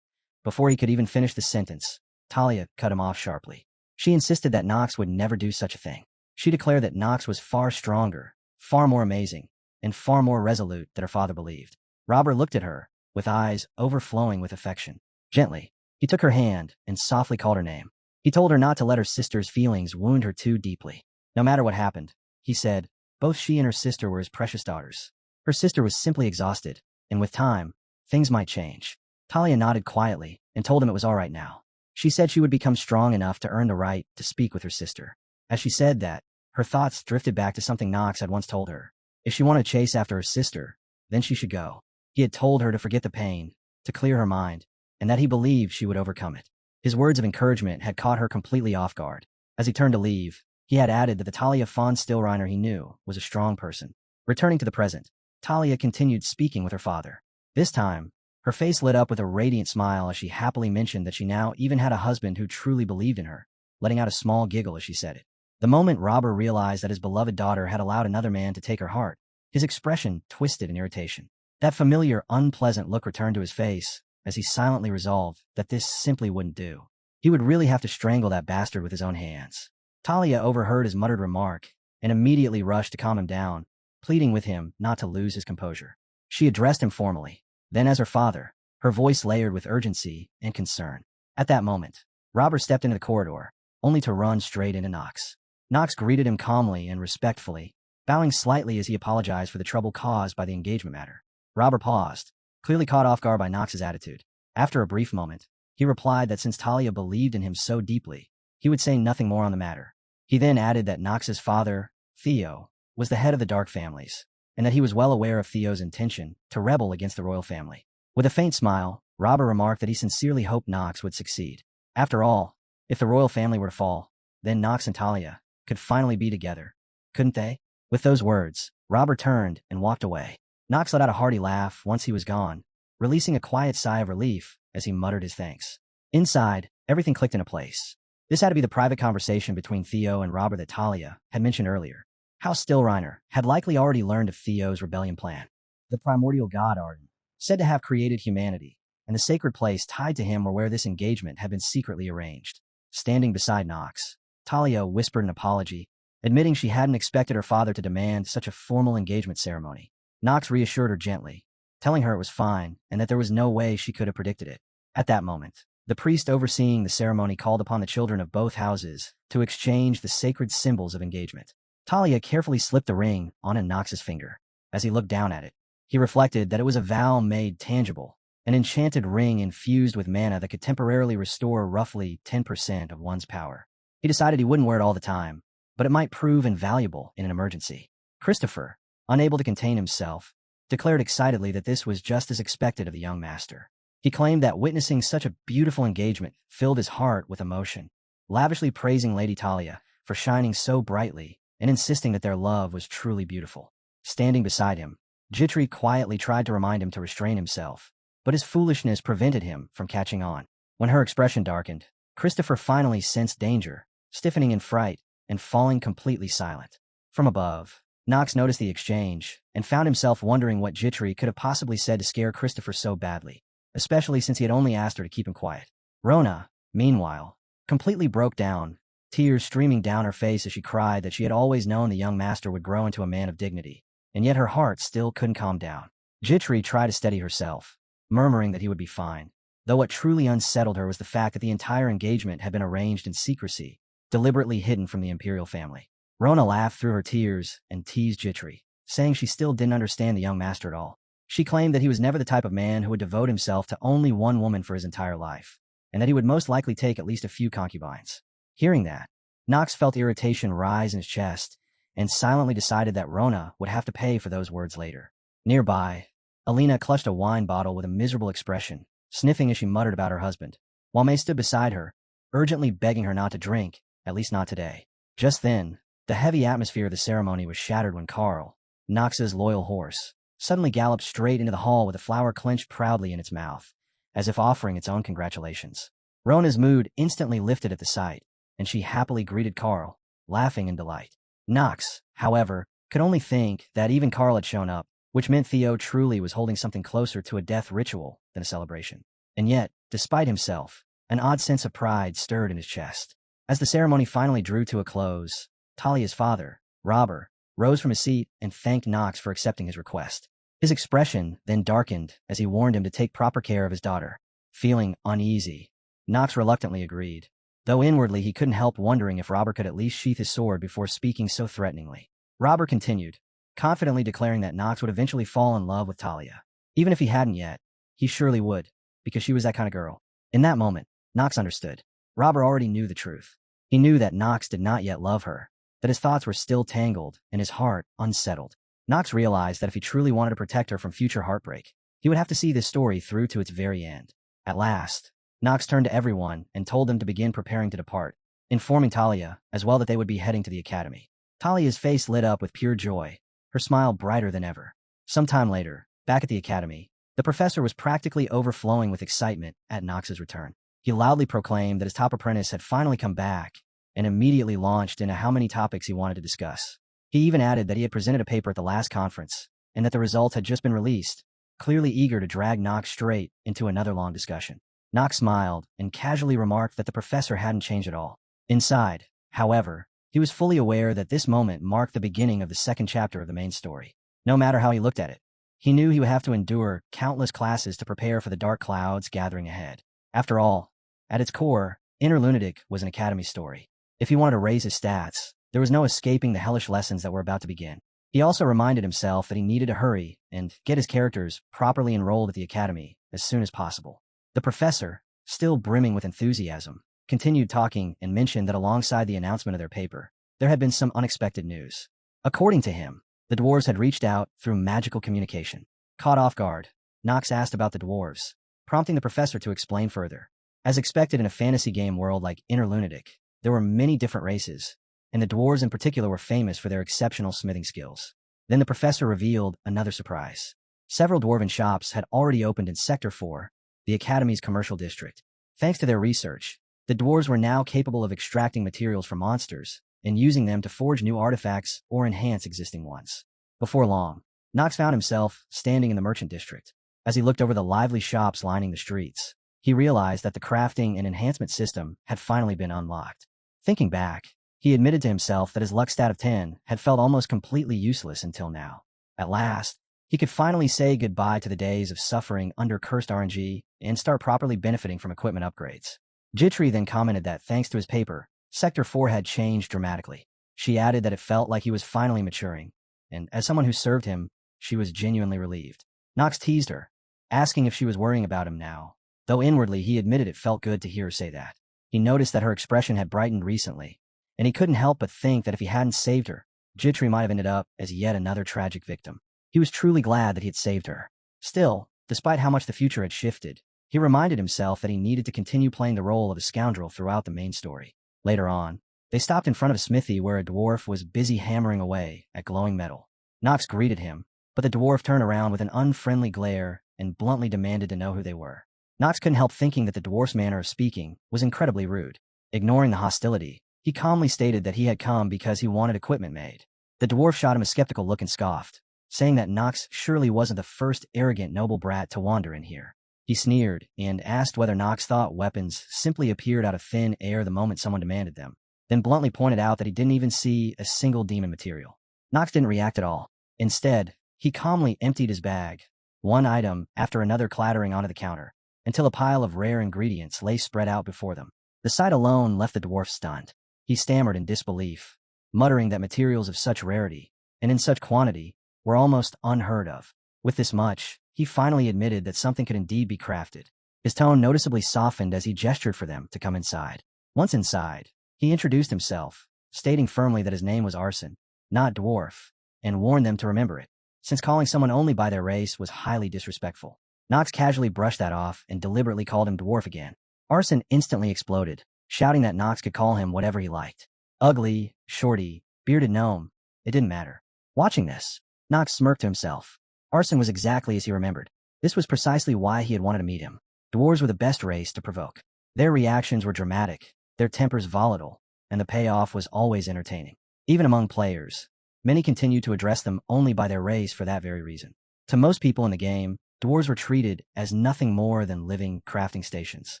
Before he could even finish the sentence, Talia cut him off sharply. She insisted that Knox would never do such a thing. She declared that Knox was far stronger, far more amazing, and far more resolute than her father believed. Robert looked at her, with eyes overflowing with affection. Gently, he took her hand and softly called her name. He told her not to let her sister's feelings wound her too deeply. No matter what happened, he said, both she and her sister were his precious daughters. Her sister was simply exhausted, and with time, things might change. Talia nodded quietly and told him it was all right now. She said she would become strong enough to earn the right to speak with her sister. As she said that, her thoughts drifted back to something Knox had once told her. If she wanted to chase after her sister, then she should go. He had told her to forget the pain, to clear her mind, and that he believed she would overcome it. His words of encouragement had caught her completely off guard. As he turned to leave, he had added that the Talia von Stillreiner he knew was a strong person. Returning to the present, Talia continued speaking with her father. This time, her face lit up with a radiant smile as she happily mentioned that she now even had a husband who truly believed in her, letting out a small giggle as she said it. The moment Robert realized that his beloved daughter had allowed another man to take her heart, his expression twisted in irritation. That familiar, unpleasant look returned to his face as he silently resolved that this simply wouldn't do. He would really have to strangle that bastard with his own hands. Talia overheard his muttered remark and immediately rushed to calm him down, pleading with him not to lose his composure. She addressed him formally. Then as her father, her voice layered with urgency and concern. At that moment, Robert stepped into the corridor, only to run straight into Knox. Knox greeted him calmly and respectfully, bowing slightly as he apologized for the trouble caused by the engagement matter. Robert paused, clearly caught off guard by Knox's attitude. After a brief moment, he replied that since Talia believed in him so deeply, he would say nothing more on the matter. He then added that Knox's father, Theo, was the head of the Dark families, and that he was well aware of Theo's intention to rebel against the royal family. With a faint smile, Robert remarked that he sincerely hoped Knox would succeed. After all, if the royal family were to fall, then Knox and Talia could finally be together, couldn't they? With those words, Robert turned and walked away. Knox let out a hearty laugh once he was gone, releasing a quiet sigh of relief as he muttered his thanks. Inside, everything clicked into place. This had to be the private conversation between Theo and Robert that Talia had mentioned earlier. House Stillreiner had likely already learned of Theo's rebellion plan. The primordial god Arden, said to have created humanity, and the sacred place tied to him were where this engagement had been secretly arranged. Standing beside Knox, Talia whispered an apology, admitting she hadn't expected her father to demand such a formal engagement ceremony. Knox reassured her gently, telling her it was fine and that there was no way she could have predicted it. At that moment, the priest overseeing the ceremony called upon the children of both houses to exchange the sacred symbols of engagement. Talia carefully slipped the ring onto Knox's finger. As he looked down at it, he reflected that it was a vow made tangible, an enchanted ring infused with mana that could temporarily restore roughly 10% of one's power. He decided he wouldn't wear it all the time, but it might prove invaluable in an emergency. Christopher, unable to contain himself, declared excitedly that this was just as expected of the young master. He claimed that witnessing such a beautiful engagement filled his heart with emotion, lavishly praising Lady Talia for shining so brightly and insisting that their love was truly beautiful. Standing beside him, Jitri quietly tried to remind him to restrain himself, but his foolishness prevented him from catching on. When her expression darkened, Christopher finally sensed danger stiffening in fright and falling completely silent. From above, Knox noticed the exchange and found himself wondering what Jitri could have possibly said to scare Christopher so badly, especially since he had only asked her to keep him quiet. Rona, meanwhile, completely broke down, tears streaming down her face as she cried that she had always known the young master would grow into a man of dignity, and yet her heart still couldn't calm down. Jitri tried to steady herself, murmuring that he would be fine, though what truly unsettled her was the fact that the entire engagement had been arranged in secrecy, deliberately hidden from the imperial family. Rona laughed through her tears and teased Jitri, saying she still didn't understand the young master at all. She claimed that he was never the type of man who would devote himself to only one woman for his entire life, and that he would most likely take at least a few concubines. Hearing that, Knox felt irritation rise in his chest and silently decided that Rona would have to pay for those words later. Nearby, Alina clutched a wine bottle with a miserable expression, sniffing as she muttered about her husband, while May stood beside her, urgently begging her not to drink, at least not today. Just then, the heavy atmosphere of the ceremony was shattered when Carl, Knox's loyal horse, suddenly galloped straight into the hall with a flower clenched proudly in its mouth, as if offering its own congratulations. Rona's mood instantly lifted at the sight, and she happily greeted Carl, laughing in delight. Knox, however, could only think that even Carl had shown up, which meant Theo truly was holding something closer to a death ritual than a celebration. And yet, despite himself, an odd sense of pride stirred in his chest. As the ceremony finally drew to a close, Talia's father, Robert, rose from his seat and thanked Knox for accepting his request. His expression then darkened as he warned him to take proper care of his daughter. Feeling uneasy, Knox reluctantly agreed, though inwardly he couldn't help wondering if Robert could at least sheath his sword before speaking so threateningly. Robert continued, confidently declaring that Knox would eventually fall in love with Talia. Even if he hadn't yet, he surely would, because she was that kind of girl. In that moment, Knox understood. Robert already knew the truth. He knew that Knox did not yet love her, that his thoughts were still tangled and his heart unsettled. Knox realized that if he truly wanted to protect her from future heartbreak, he would have to see this story through to its very end. At last, Knox turned to everyone and told them to begin preparing to depart, informing Talia as well that they would be heading to the academy. Talia's face lit up with pure joy, her smile brighter than ever. Sometime later, back at the academy, the professor was practically overflowing with excitement at Knox's return. He loudly proclaimed that his top apprentice had finally come back and immediately launched into how many topics he wanted to discuss. He even added that he had presented a paper at the last conference and that the results had just been released, clearly eager to drag Knox straight into another long discussion. Knox smiled and casually remarked that the professor hadn't changed at all. Inside, however, he was fully aware that this moment marked the beginning of the second chapter of the main story. No matter how he looked at it, he knew he would have to endure countless classes to prepare for the dark clouds gathering ahead. After all, at its core, Interlunatic was an academy story. If he wanted to raise his stats, there was no escaping the hellish lessons that were about to begin. He also reminded himself that he needed to hurry and get his characters properly enrolled at the academy as soon as possible. The professor, still brimming with enthusiasm, continued talking and mentioned that alongside the announcement of their paper, there had been some unexpected news. According to him, the dwarves had reached out through magical communication. Caught off guard, Knox asked about the dwarves, prompting the professor to explain further. As expected in a fantasy game world like Interlunatic, there were many different races, and the dwarves in particular were famous for their exceptional smithing skills. Then the professor revealed another surprise. Several dwarven shops had already opened in Sector 4, the Academy's commercial district. Thanks to their research, the dwarves were now capable of extracting materials from monsters and using them to forge new artifacts or enhance existing ones. Before long, Knox found himself standing in the merchant district. As he looked over the lively shops lining the streets, he realized that the crafting and enhancement system had finally been unlocked. Thinking back, he admitted to himself that his luck stat of 10 had felt almost completely useless until now. At last, he could finally say goodbye to the days of suffering under cursed RNG and start properly benefiting from equipment upgrades. Jitri then commented that thanks to his paper, Sector 4 had changed dramatically. She added that it felt like he was finally maturing, and as someone who served him, she was genuinely relieved. Knox teased her, asking if she was worrying about him now, though inwardly he admitted it felt good to hear her say that. He noticed that her expression had brightened recently, and he couldn't help but think that if he hadn't saved her, Jitri might have ended up as yet another tragic victim. He was truly glad that he had saved her. Still, despite how much the future had shifted, he reminded himself that he needed to continue playing the role of a scoundrel throughout the main story. Later on, they stopped in front of a smithy where a dwarf was busy hammering away at glowing metal. Knox greeted him, but the dwarf turned around with an unfriendly glare and bluntly demanded to know who they were. Knox couldn't help thinking that the dwarf's manner of speaking was incredibly rude. Ignoring the hostility, He calmly stated that he had come because he wanted equipment made. The dwarf shot him a skeptical look and scoffed, saying that Nox surely wasn't the first arrogant noble brat to wander in here. He sneered and asked whether Nox thought weapons simply appeared out of thin air the moment someone demanded them, then bluntly pointed out that he didn't even see a single demon material. Nox didn't react at all. Instead, he calmly emptied his bag, one item after another clattering onto the counter, until a pile of rare ingredients lay spread out before them. The sight alone left the dwarf stunned. He stammered in disbelief, muttering that materials of such rarity, and in such quantity, were almost unheard of. With this much, he finally admitted that something could indeed be crafted. His tone noticeably softened as he gestured for them to come inside. Once inside, he introduced himself, stating firmly that his name was Arson, not dwarf, and warned them to remember it, since calling someone only by their race was highly disrespectful. Nox casually brushed that off and deliberately called him dwarf again. Arson instantly exploded, shouting that Nox could call him whatever he liked. Ugly, shorty, bearded gnome, it didn't matter. Watching this, Nox smirked to himself. Arson was exactly as he remembered. This was precisely why he had wanted to meet him. Dwarves were the best race to provoke. Their reactions were dramatic, their tempers volatile, and the payoff was always entertaining. Even among players, many continued to address them only by their race for that very reason. To most people in the game, dwarves were treated as nothing more than living crafting stations.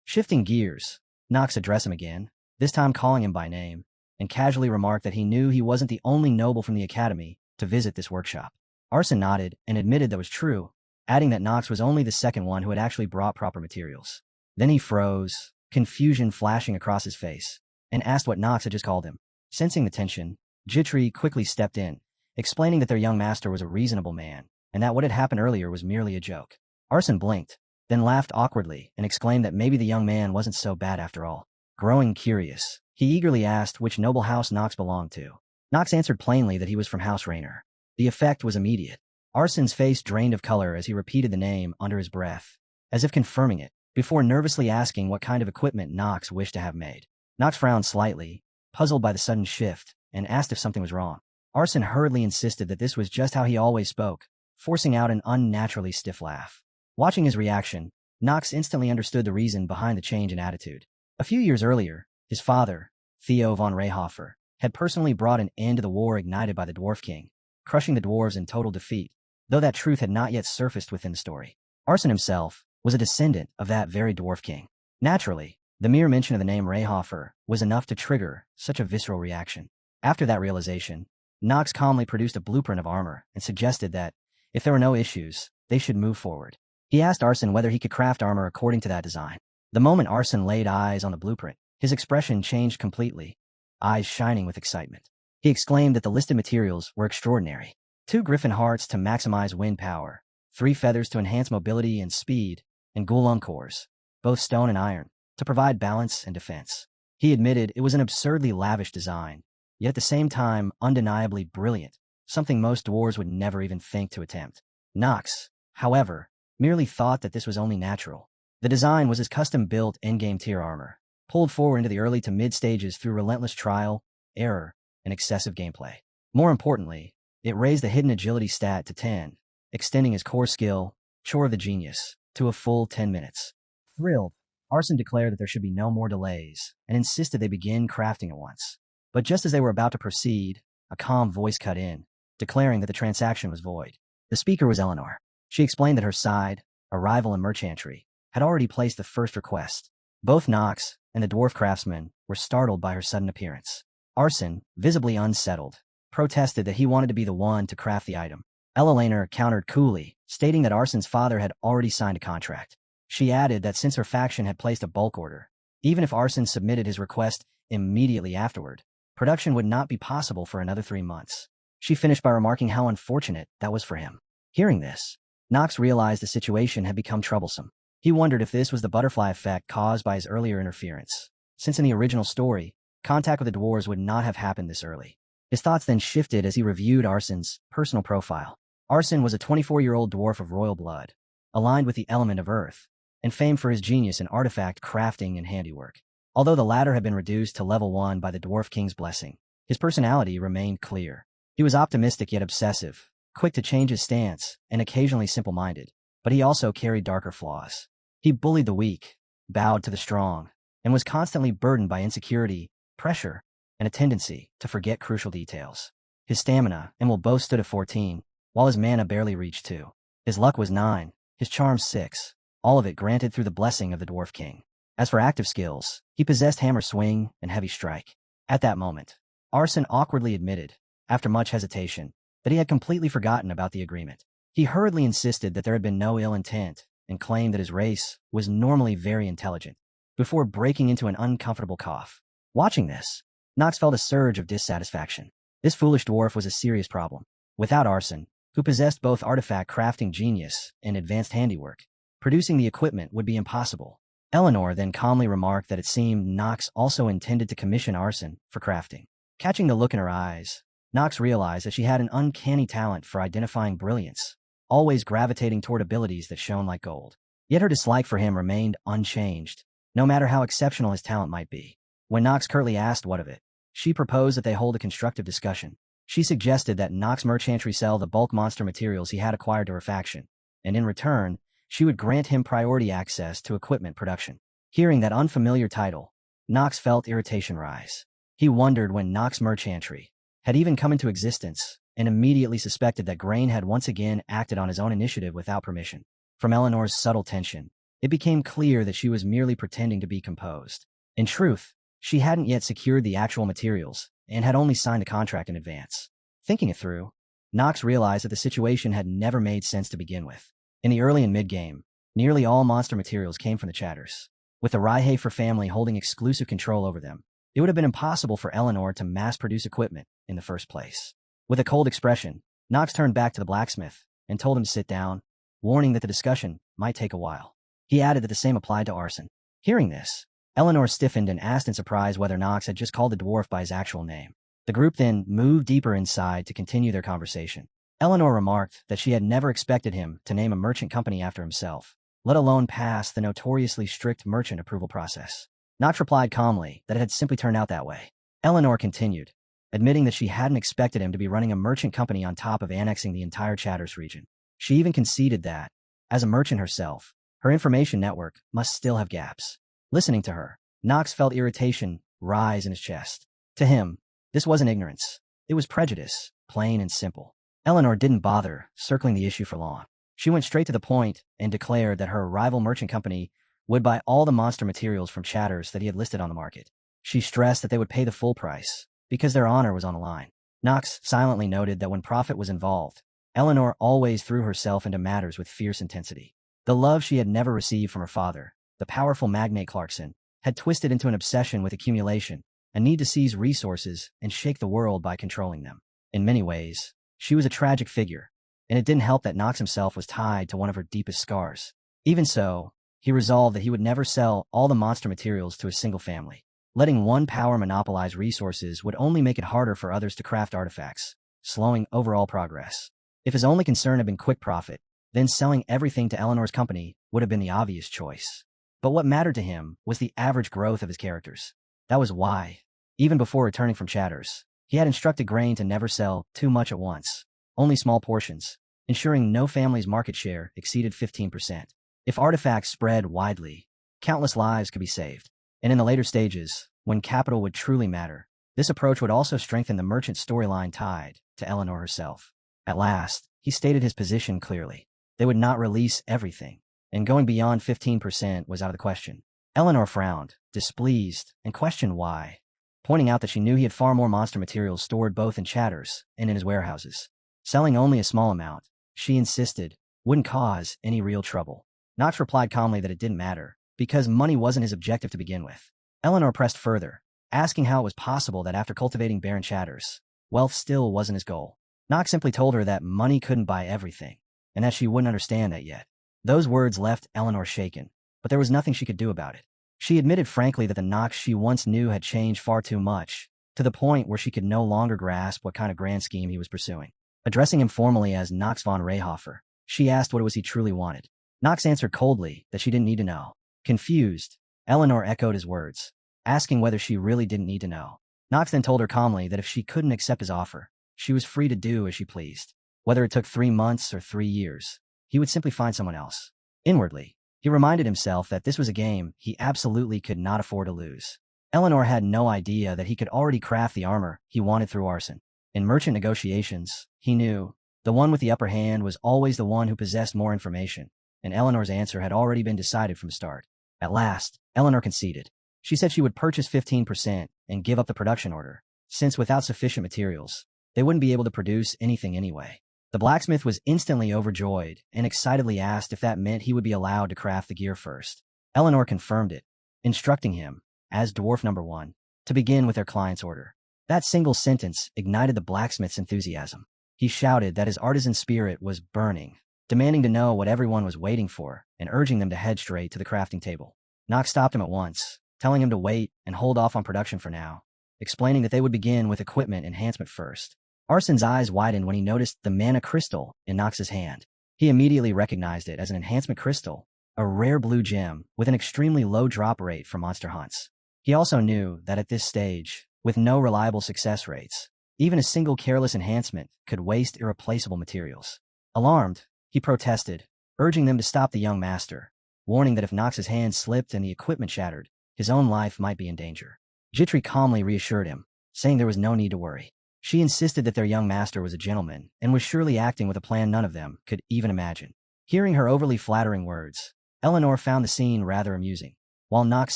Shifting gears, Nox addressed him again, this time calling him by name, and casually remarked that he knew he wasn't the only noble from the academy to visit this workshop. Arson nodded and admitted that was true, adding that Nox was only the second one who had actually brought proper materials. Then he froze, confusion flashing across his face, and asked what Nox had just called him. Sensing the tension, Jitri quickly stepped in, explaining that their young master was a reasonable man, and that what had happened earlier was merely a joke. Arson blinked, then laughed awkwardly and exclaimed that maybe the young man wasn't so bad after all. Growing curious, he eagerly asked which noble house Nox belonged to. Nox answered plainly that he was from House Rainer. The effect was immediate. Arson's face drained of color as he repeated the name under his breath, as if confirming it, before nervously asking what kind of equipment Nox wished to have made. Nox frowned slightly, puzzled by the sudden shift, and asked if something was wrong. Arson hurriedly insisted that this was just how he always spoke, forcing out an unnaturally stiff laugh. Watching his reaction, Nox instantly understood the reason behind the change in attitude. A few years earlier, his father, Theo von Rayhofer, had personally brought an end to the war ignited by the Dwarf King, crushing the dwarves in total defeat, though that truth had not yet surfaced within the story. Arson himself was a descendant of that very Dwarf King. Naturally, the mere mention of the name Rayhofer was enough to trigger such a visceral reaction. After that realization, Nox calmly produced a blueprint of armor and suggested that, if there were no issues, they should move forward. He asked Arson whether he could craft armor according to that design. The moment Arson laid eyes on the blueprint, his expression changed completely, eyes shining with excitement. He exclaimed that the listed materials were extraordinary. 2 griffin hearts to maximize wind power, 3 feathers to enhance mobility and speed, and gulum cores, both stone and iron, to provide balance and defense. He admitted it was an absurdly lavish design, yet at the same time undeniably brilliant, something most dwarves would never even think to attempt. Nox, however, merely thought that this was only natural. The design was his custom-built endgame tier armor, pulled forward into the early to mid-stages through relentless trial, error, and excessive gameplay. More importantly, it raised the hidden agility stat to 10, extending his core skill, Chore of the Genius, to a full 10 minutes. Thrilled, Arson declared that there should be no more delays, and insisted they begin crafting at once. But just as they were about to proceed, a calm voice cut in, declaring that the transaction was void. The speaker was Eleanor. She explained that her side, a rival in merchantry, had already placed the first request. Both Nox and the dwarf craftsman were startled by her sudden appearance. Arson, visibly unsettled, protested that he wanted to be the one to craft the item. Eleanor countered coolly, stating that Arson's father had already signed a contract. She added that since her faction had placed a bulk order, even if Arson submitted his request immediately afterward, production would not be possible for another 3 months. She finished by remarking how unfortunate that was for him. Hearing this, Nox realized the situation had become troublesome. He wondered if this was the butterfly effect caused by his earlier interference, since in the original story, contact with the dwarves would not have happened this early. His thoughts then shifted as he reviewed Arson's personal profile. Arson was a 24-year-old dwarf of royal blood, aligned with the element of earth, and famed for his genius in artifact crafting and handiwork. Although the latter had been reduced to level 1 by the Dwarf King's blessing, his personality remained clear. He was optimistic yet obsessive, quick to change his stance, and occasionally simple-minded, but he also carried darker flaws. He bullied the weak, bowed to the strong, and was constantly burdened by insecurity, pressure, and a tendency to forget crucial details. His stamina and will both stood at 14, while his mana barely reached 2. His luck was 9, his charms 6, all of it granted through the blessing of the Dwarf King. As for active skills, he possessed Hammer Swing and Heavy Strike. At that moment, Arson awkwardly admitted, after much hesitation, that he had completely forgotten about the agreement. He hurriedly insisted that there had been no ill intent and claimed that his race was normally very intelligent, before breaking into an uncomfortable cough. Watching this, Nox felt a surge of dissatisfaction. This foolish dwarf was a serious problem. Without Arson, who possessed both artifact crafting genius and advanced handiwork, producing the equipment would be impossible. Eleanor then calmly remarked that it seemed Nox also intended to commission Arson for crafting. Catching the look in her eyes, Nox realized that she had an uncanny talent for identifying brilliance, always gravitating toward abilities that shone like gold. Yet her dislike for him remained unchanged, no matter how exceptional his talent might be. When Nox curtly asked what of it, she proposed that they hold a constructive discussion. She suggested that Nox merchantry sell the bulk monster materials he had acquired to her faction, and in return, she would grant him priority access to equipment production. Hearing that unfamiliar title, Nox felt irritation rise. He wondered when Nox merchantry had even come into existence, and immediately suspected that Grain had once again acted on his own initiative without permission. From Eleanor's subtle tension, it became clear that she was merely pretending to be composed. In truth, she hadn't yet secured the actual materials, and had only signed the contract in advance. Thinking it through, Nox realized that the situation had never made sense to begin with. In the early and mid-game, nearly all monster materials came from the Chatters. With the Raihafer family holding exclusive control over them, it would have been impossible for Eleanor to mass-produce equipment in the first place. With a cold expression, Nox turned back to the blacksmith and told him to sit down, warning that the discussion might take a while. He added that the same applied to Arson. Hearing this, Eleanor stiffened and asked in surprise whether Nox had just called the dwarf by his actual name. The group then moved deeper inside to continue their conversation. Eleanor remarked that she had never expected him to name a merchant company after himself, let alone pass the notoriously strict merchant approval process. Nox replied calmly that it had simply turned out that way. Eleanor continued, admitting that she hadn't expected him to be running a merchant company on top of annexing the entire Chatters region. She even conceded that, as a merchant herself, her information network must still have gaps. Listening to her, Nox felt irritation rise in his chest. To him, this wasn't ignorance. It was prejudice, plain and simple. Eleanor didn't bother circling the issue for long. She went straight to the point and declared that her rival merchant company would buy all the monster materials from Chatters that he had listed on the market. She stressed that they would pay the full price, because their honor was on the line. Nox silently noted that when profit was involved, Eleanor always threw herself into matters with fierce intensity. The love she had never received from her father, the powerful magnate Clarkson, had twisted into an obsession with accumulation, a need to seize resources and shake the world by controlling them. In many ways, she was a tragic figure, and it didn't help that Nox himself was tied to one of her deepest scars. Even so, he resolved that he would never sell all the monster materials to a single family. Letting one power monopolize resources would only make it harder for others to craft artifacts, slowing overall progress. If his only concern had been quick profit, then selling everything to Eleanor's company would have been the obvious choice. But what mattered to him was the average growth of his characters. That was why, even before returning from Chatters, he had instructed Grain to never sell too much at once, only small portions, ensuring no family's market share exceeded 15%. If artifacts spread widely, countless lives could be saved. And in the later stages, when capital would truly matter, this approach would also strengthen the merchant storyline tied to Eleanor herself. At last, he stated his position clearly. They would not release everything, and going beyond 15% was out of the question. Eleanor frowned, displeased, and questioned why, pointing out that she knew he had far more monster materials stored both in Chatters and in his warehouses. Selling only a small amount, she insisted, wouldn't cause any real trouble. Nox replied calmly that it didn't matter, because money wasn't his objective to begin with. Eleanor pressed further, asking how it was possible that after cultivating barren Chatters, wealth still wasn't his goal. Nox simply told her that money couldn't buy everything, and that she wouldn't understand that yet. Those words left Eleanor shaken, but there was nothing she could do about it. She admitted frankly that the Nox she once knew had changed far too much, to the point where she could no longer grasp what kind of grand scheme he was pursuing. Addressing him formally as Nox von Rayhofer, she asked what it was he truly wanted. Nox answered coldly that she didn't need to know. Confused, Eleanor echoed his words, asking whether she really didn't need to know. Nox then told her calmly that if she couldn't accept his offer, she was free to do as she pleased. Whether it took 3 months or 3 years, he would simply find someone else. Inwardly, he reminded himself that this was a game he absolutely could not afford to lose. Eleanor had no idea that he could already craft the armor he wanted through arson. In merchant negotiations, he knew the one with the upper hand was always the one who possessed more information, and Eleanor's answer had already been decided from the start. At last, Eleanor conceded. She said she would purchase 15% and give up the production order, since without sufficient materials, they wouldn't be able to produce anything anyway. The blacksmith was instantly overjoyed and excitedly asked if that meant he would be allowed to craft the gear first. Eleanor confirmed it, instructing him, as dwarf number 1, to begin with their client's order. That single sentence ignited the blacksmith's enthusiasm. He shouted that his artisan spirit was burning, demanding to know what everyone was waiting for and urging them to head straight to the crafting table. Knox stopped him at once, telling him to wait and hold off on production for now, explaining that they would begin with equipment enhancement first. Arson's eyes widened when he noticed the mana crystal in Knox's hand. He immediately recognized it as an enhancement crystal, a rare blue gem with an extremely low drop rate for monster hunts. He also knew that at this stage, with no reliable success rates, even a single careless enhancement could waste irreplaceable materials. Alarmed, he protested, urging them to stop the young master, warning that if Knox's hand slipped and the equipment shattered, his own life might be in danger. Jitri calmly reassured him, saying there was no need to worry. She insisted that their young master was a gentleman and was surely acting with a plan none of them could even imagine. Hearing her overly flattering words, Eleanor found the scene rather amusing, while Knox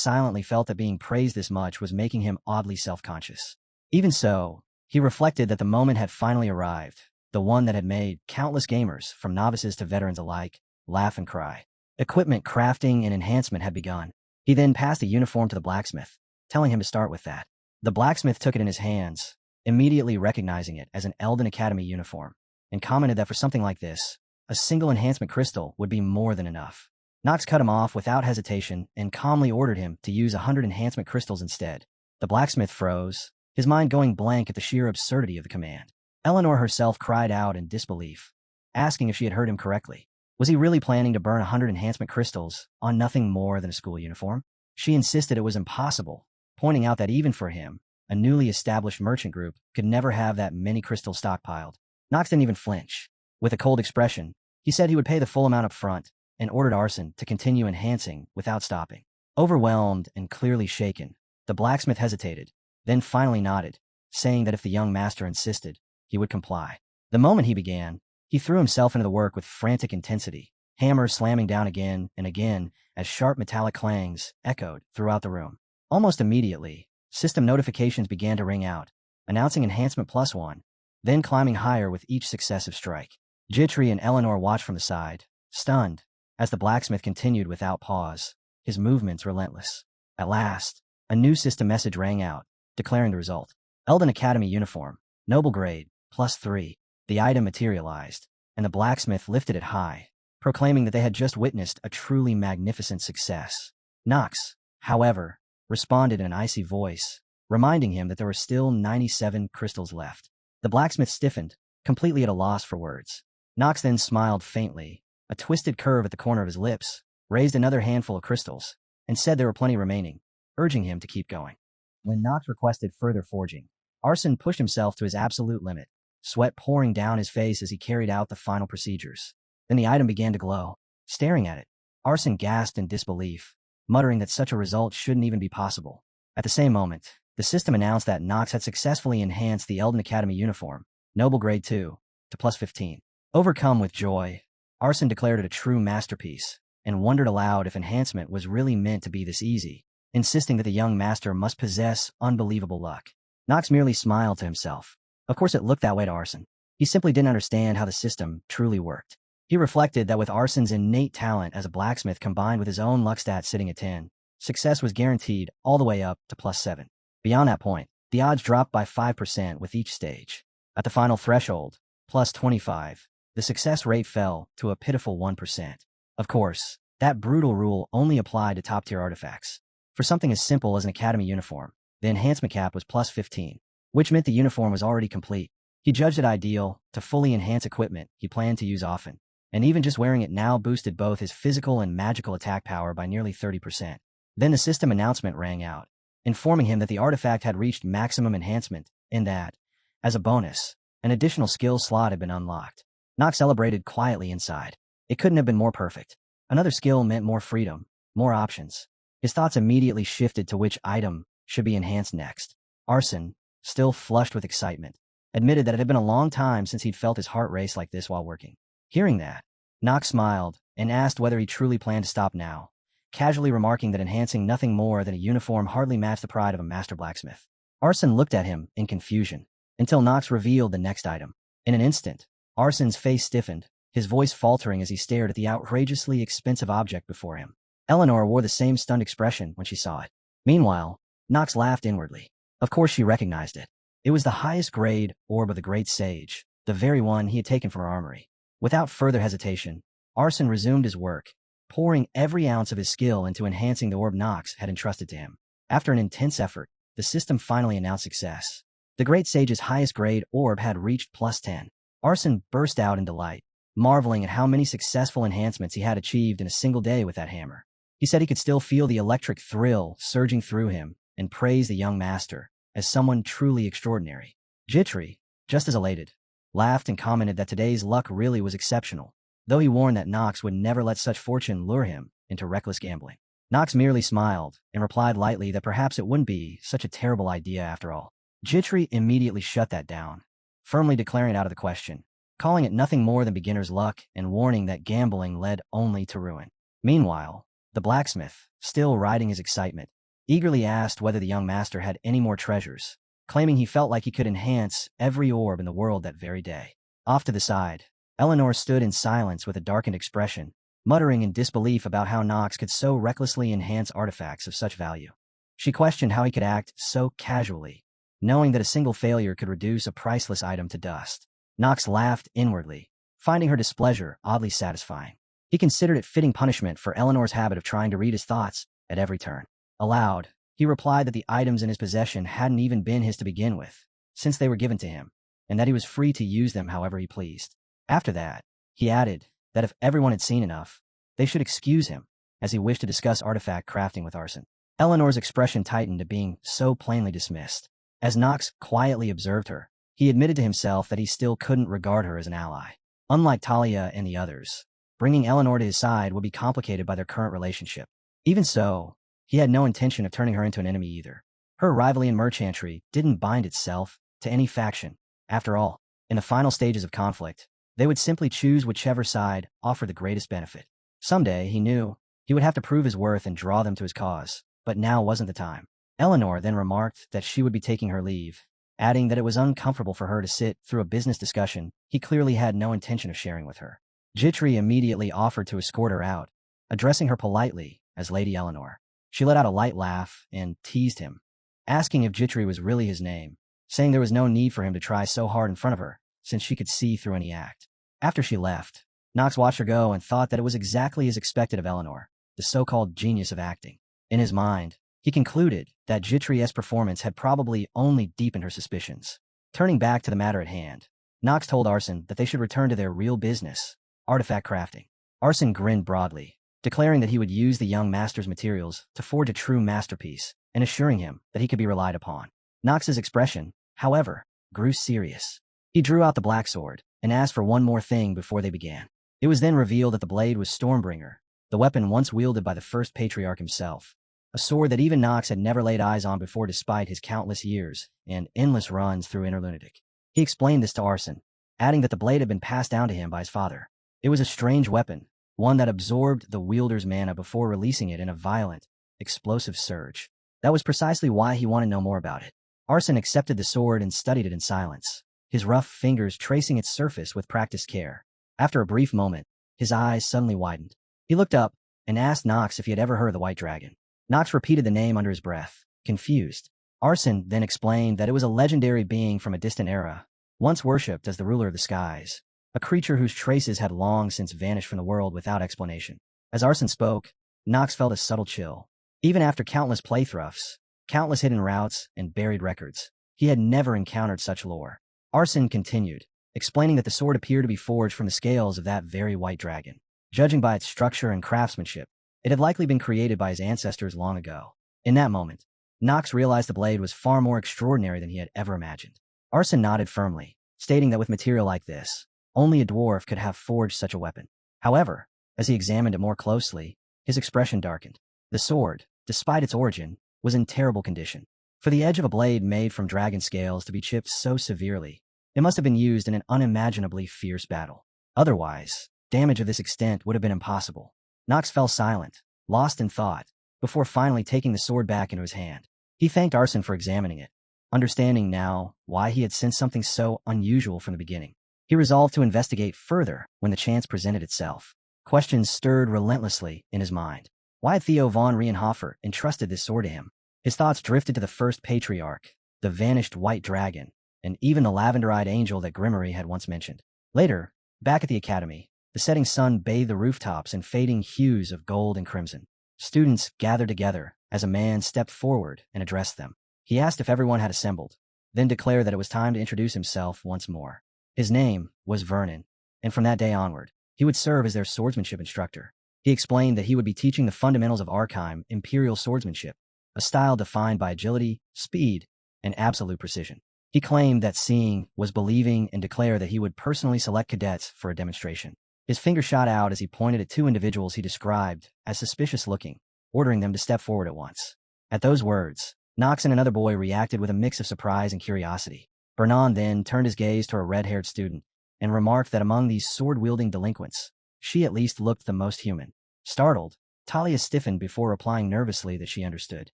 silently felt that being praised this much was making him oddly self-conscious. Even so, he reflected that the moment had finally arrived, the one that had made countless gamers, from novices to veterans alike, laugh and cry. Equipment crafting and enhancement had begun. He then passed a uniform to the blacksmith, telling him to start with that. The blacksmith took it in his hands, immediately recognizing it as an Elden Academy uniform, and commented that for something like this, a single enhancement crystal would be more than enough. Knox cut him off without hesitation and calmly ordered him to use 100 enhancement crystals instead. The blacksmith froze, his mind going blank at the sheer absurdity of the command. Eleanor herself cried out in disbelief, asking if she had heard him correctly. Was he really planning to burn 100 enhancement crystals on nothing more than a school uniform? She insisted it was impossible, pointing out that even for him, a newly established merchant group could never have that many crystals stockpiled. Knox didn't even flinch. With a cold expression, he said he would pay the full amount up front and ordered Arson to continue enhancing without stopping. Overwhelmed and clearly shaken, the blacksmith hesitated, then finally nodded, saying that if the young master insisted, he would comply. The moment he began, he threw himself into the work with frantic intensity, hammers slamming down again and again as sharp metallic clangs echoed throughout the room. Almost immediately, system notifications began to ring out, announcing enhancement +1, then climbing higher with each successive strike. Jitri and Eleanor watched from the side, stunned, as the blacksmith continued without pause, his movements relentless. At last, a new system message rang out, declaring the result. Elden Academy uniform, noble grade, +3. The item materialized, and the blacksmith lifted it high, proclaiming that they had just witnessed a truly magnificent success. Knox, however, responded in an icy voice, reminding him that there were still 97 crystals left. The blacksmith stiffened, completely at a loss for words. Knox then smiled faintly, a twisted curve at the corner of his lips, raised another handful of crystals, and said there were plenty remaining, urging him to keep going. When Knox requested further forging, Arson pushed himself to his absolute limit, sweat pouring down his face as he carried out the final procedures. Then the item began to glow. Staring at it, Arson gasped in disbelief, muttering that such a result shouldn't even be possible. At the same moment, the system announced that Knox had successfully enhanced the Elden Academy uniform, Noble Grade 2, to +15. Overcome with joy, Arson declared it a true masterpiece, and wondered aloud if enhancement was really meant to be this easy, insisting that the young master must possess unbelievable luck. Knox merely smiled to himself. Of course it looked that way to Arson. He simply didn't understand how the system truly worked. He reflected that with Arson's innate talent as a blacksmith combined with his own luck stat sitting at 10, success was guaranteed all the way up to +7. Beyond that point, the odds dropped by 5% with each stage. At the final threshold, +25, the success rate fell to a pitiful 1%. Of course, that brutal rule only applied to top-tier artifacts. For something as simple as an academy uniform, the enhancement cap was +15, which meant the uniform was already complete. He judged it ideal to fully enhance equipment he planned to use often, and even just wearing it now boosted both his physical and magical attack power by nearly 30%. Then the system announcement rang out, informing him that the artifact had reached maximum enhancement, and that, as a bonus, an additional skill slot had been unlocked. Knox celebrated quietly inside. It couldn't have been more perfect. Another skill meant more freedom, more options. His thoughts immediately shifted to which item should be enhanced next. Arson, still flushed with excitement, admitted that it had been a long time since he'd felt his heart race like this while working. Hearing that, Nox smiled and asked whether he truly planned to stop now, casually remarking that enhancing nothing more than a uniform hardly matched the pride of a master blacksmith. Arson looked at him in confusion, until Nox revealed the next item. In an instant, Arson's face stiffened, his voice faltering as he stared at the outrageously expensive object before him. Eleanor wore the same stunned expression when she saw it. Meanwhile, Nox laughed inwardly. Of course she recognized it. It was the highest grade orb of the Great Sage, the very one he had taken from her armory. Without further hesitation, Arson resumed his work, pouring every ounce of his skill into enhancing the orb Nox had entrusted to him. After an intense effort, the system finally announced success. The Great Sage's highest grade orb had reached +10. Arson burst out in delight, marveling at how many successful enhancements he had achieved in a single day with that hammer. He said he could still feel the electric thrill surging through him and praised the young master as someone truly extraordinary. Jitri, just as elated, laughed and commented that today's luck really was exceptional, though he warned that Nox would never let such fortune lure him into reckless gambling. Nox merely smiled and replied lightly that perhaps it wouldn't be such a terrible idea after all. Jitri immediately shut that down, firmly declaring it out of the question, calling it nothing more than beginner's luck and warning that gambling led only to ruin. Meanwhile, the blacksmith, still riding his excitement, eagerly asked whether the young master had any more treasures, claiming he felt like he could enhance every orb in the world that very day. Off to the side, Eleanor stood in silence with a darkened expression, muttering in disbelief about how Nox could so recklessly enhance artifacts of such value. She questioned how he could act so casually, knowing that a single failure could reduce a priceless item to dust. Nox laughed inwardly, finding her displeasure oddly satisfying. He considered it fitting punishment for Eleanor's habit of trying to read his thoughts at every turn. Aloud, he replied that the items in his possession hadn't even been his to begin with, since they were given to him, and that he was free to use them however he pleased. After that, he added that if everyone had seen enough, they should excuse him, as he wished to discuss artifact crafting with Arson. Eleanor's expression tightened at being so plainly dismissed. As Nox quietly observed her, he admitted to himself that he still couldn't regard her as an ally. Unlike Talia and the others, bringing Eleanor to his side would be complicated by their current relationship. Even so, he had no intention of turning her into an enemy either. Her rivalry in merchantry didn't bind itself to any faction. After all, in the final stages of conflict, they would simply choose whichever side offered the greatest benefit. Someday, he knew, he would have to prove his worth and draw them to his cause, but now wasn't the time. Eleanor then remarked that she would be taking her leave, adding that it was uncomfortable for her to sit through a business discussion he clearly had no intention of sharing with her. Jitri immediately offered to escort her out, addressing her politely as Lady Eleanor. She let out a light laugh and teased him, asking if Jitri was really his name, saying there was no need for him to try so hard in front of her, since she could see through any act. After she left, Nox watched her go and thought that it was exactly as expected of Eleanor, the so-called genius of acting. In his mind, he concluded that Jitri's performance had probably only deepened her suspicions. Turning back to the matter at hand, Nox told Arson that they should return to their real business, artifact crafting. Arson grinned broadly, declaring that he would use the young master's materials to forge a true masterpiece, and assuring him that he could be relied upon. Nox's expression, however, grew serious. He drew out the black sword and asked for one more thing before they began. It was then revealed that the blade was Stormbringer, the weapon once wielded by the first patriarch himself, a sword that even Nox had never laid eyes on before despite his countless years and endless runs through Interlunatic. He explained this to Arson, adding that the blade had been passed down to him by his father. It was a strange weapon, one that absorbed the wielder's mana before releasing it in a violent, explosive surge. That was precisely why he wanted to know more about it. Arson accepted the sword and studied it in silence, his rough fingers tracing its surface with practiced care. After a brief moment, his eyes suddenly widened. He looked up and asked Nox if he had ever heard of the White Dragon. Nox repeated the name under his breath, confused. Arson then explained that it was a legendary being from a distant era, once worshipped as the ruler of the skies, a creature whose traces had long since vanished from the world without explanation. As Arson spoke, Nox felt a subtle chill. Even after countless playthroughs, countless hidden routes, and buried records, he had never encountered such lore. Arson continued, explaining that the sword appeared to be forged from the scales of that very white dragon. Judging by its structure and craftsmanship, it had likely been created by his ancestors long ago. In that moment, Nox realized the blade was far more extraordinary than he had ever imagined. Arson nodded firmly, stating that with material like this, only a dwarf could have forged such a weapon. However, as he examined it more closely, his expression darkened. The sword, despite its origin, was in terrible condition. For the edge of a blade made from dragon scales to be chipped so severely, it must have been used in an unimaginably fierce battle. Otherwise, damage of this extent would have been impossible. Nox fell silent, lost in thought, before finally taking the sword back into his hand. He thanked Arson for examining it, understanding now why he had sensed something so unusual from the beginning. He resolved to investigate further when the chance presented itself. Questions stirred relentlessly in his mind. Why had Theo von Rienhofer entrusted this sword to him? His thoughts drifted to the first patriarch, the vanished white dragon, and even the lavender-eyed angel that Grimmery had once mentioned. Later, back at the academy, the setting sun bathed the rooftops in fading hues of gold and crimson. Students gathered together as a man stepped forward and addressed them. He asked if everyone had assembled, then declared that it was time to introduce himself once more. His name was Vernon, and from that day onward, he would serve as their swordsmanship instructor. He explained that he would be teaching the fundamentals of Archive Imperial swordsmanship, a style defined by agility, speed, and absolute precision. He claimed that seeing was believing and declared that he would personally select cadets for a demonstration. His finger shot out as he pointed at two individuals he described as suspicious-looking, ordering them to step forward at once. At those words, Nox and another boy reacted with a mix of surprise and curiosity. Vernon then turned his gaze to a red-haired student and remarked that among these sword-wielding delinquents, she at least looked the most human. Startled, Talia stiffened before replying nervously that she understood.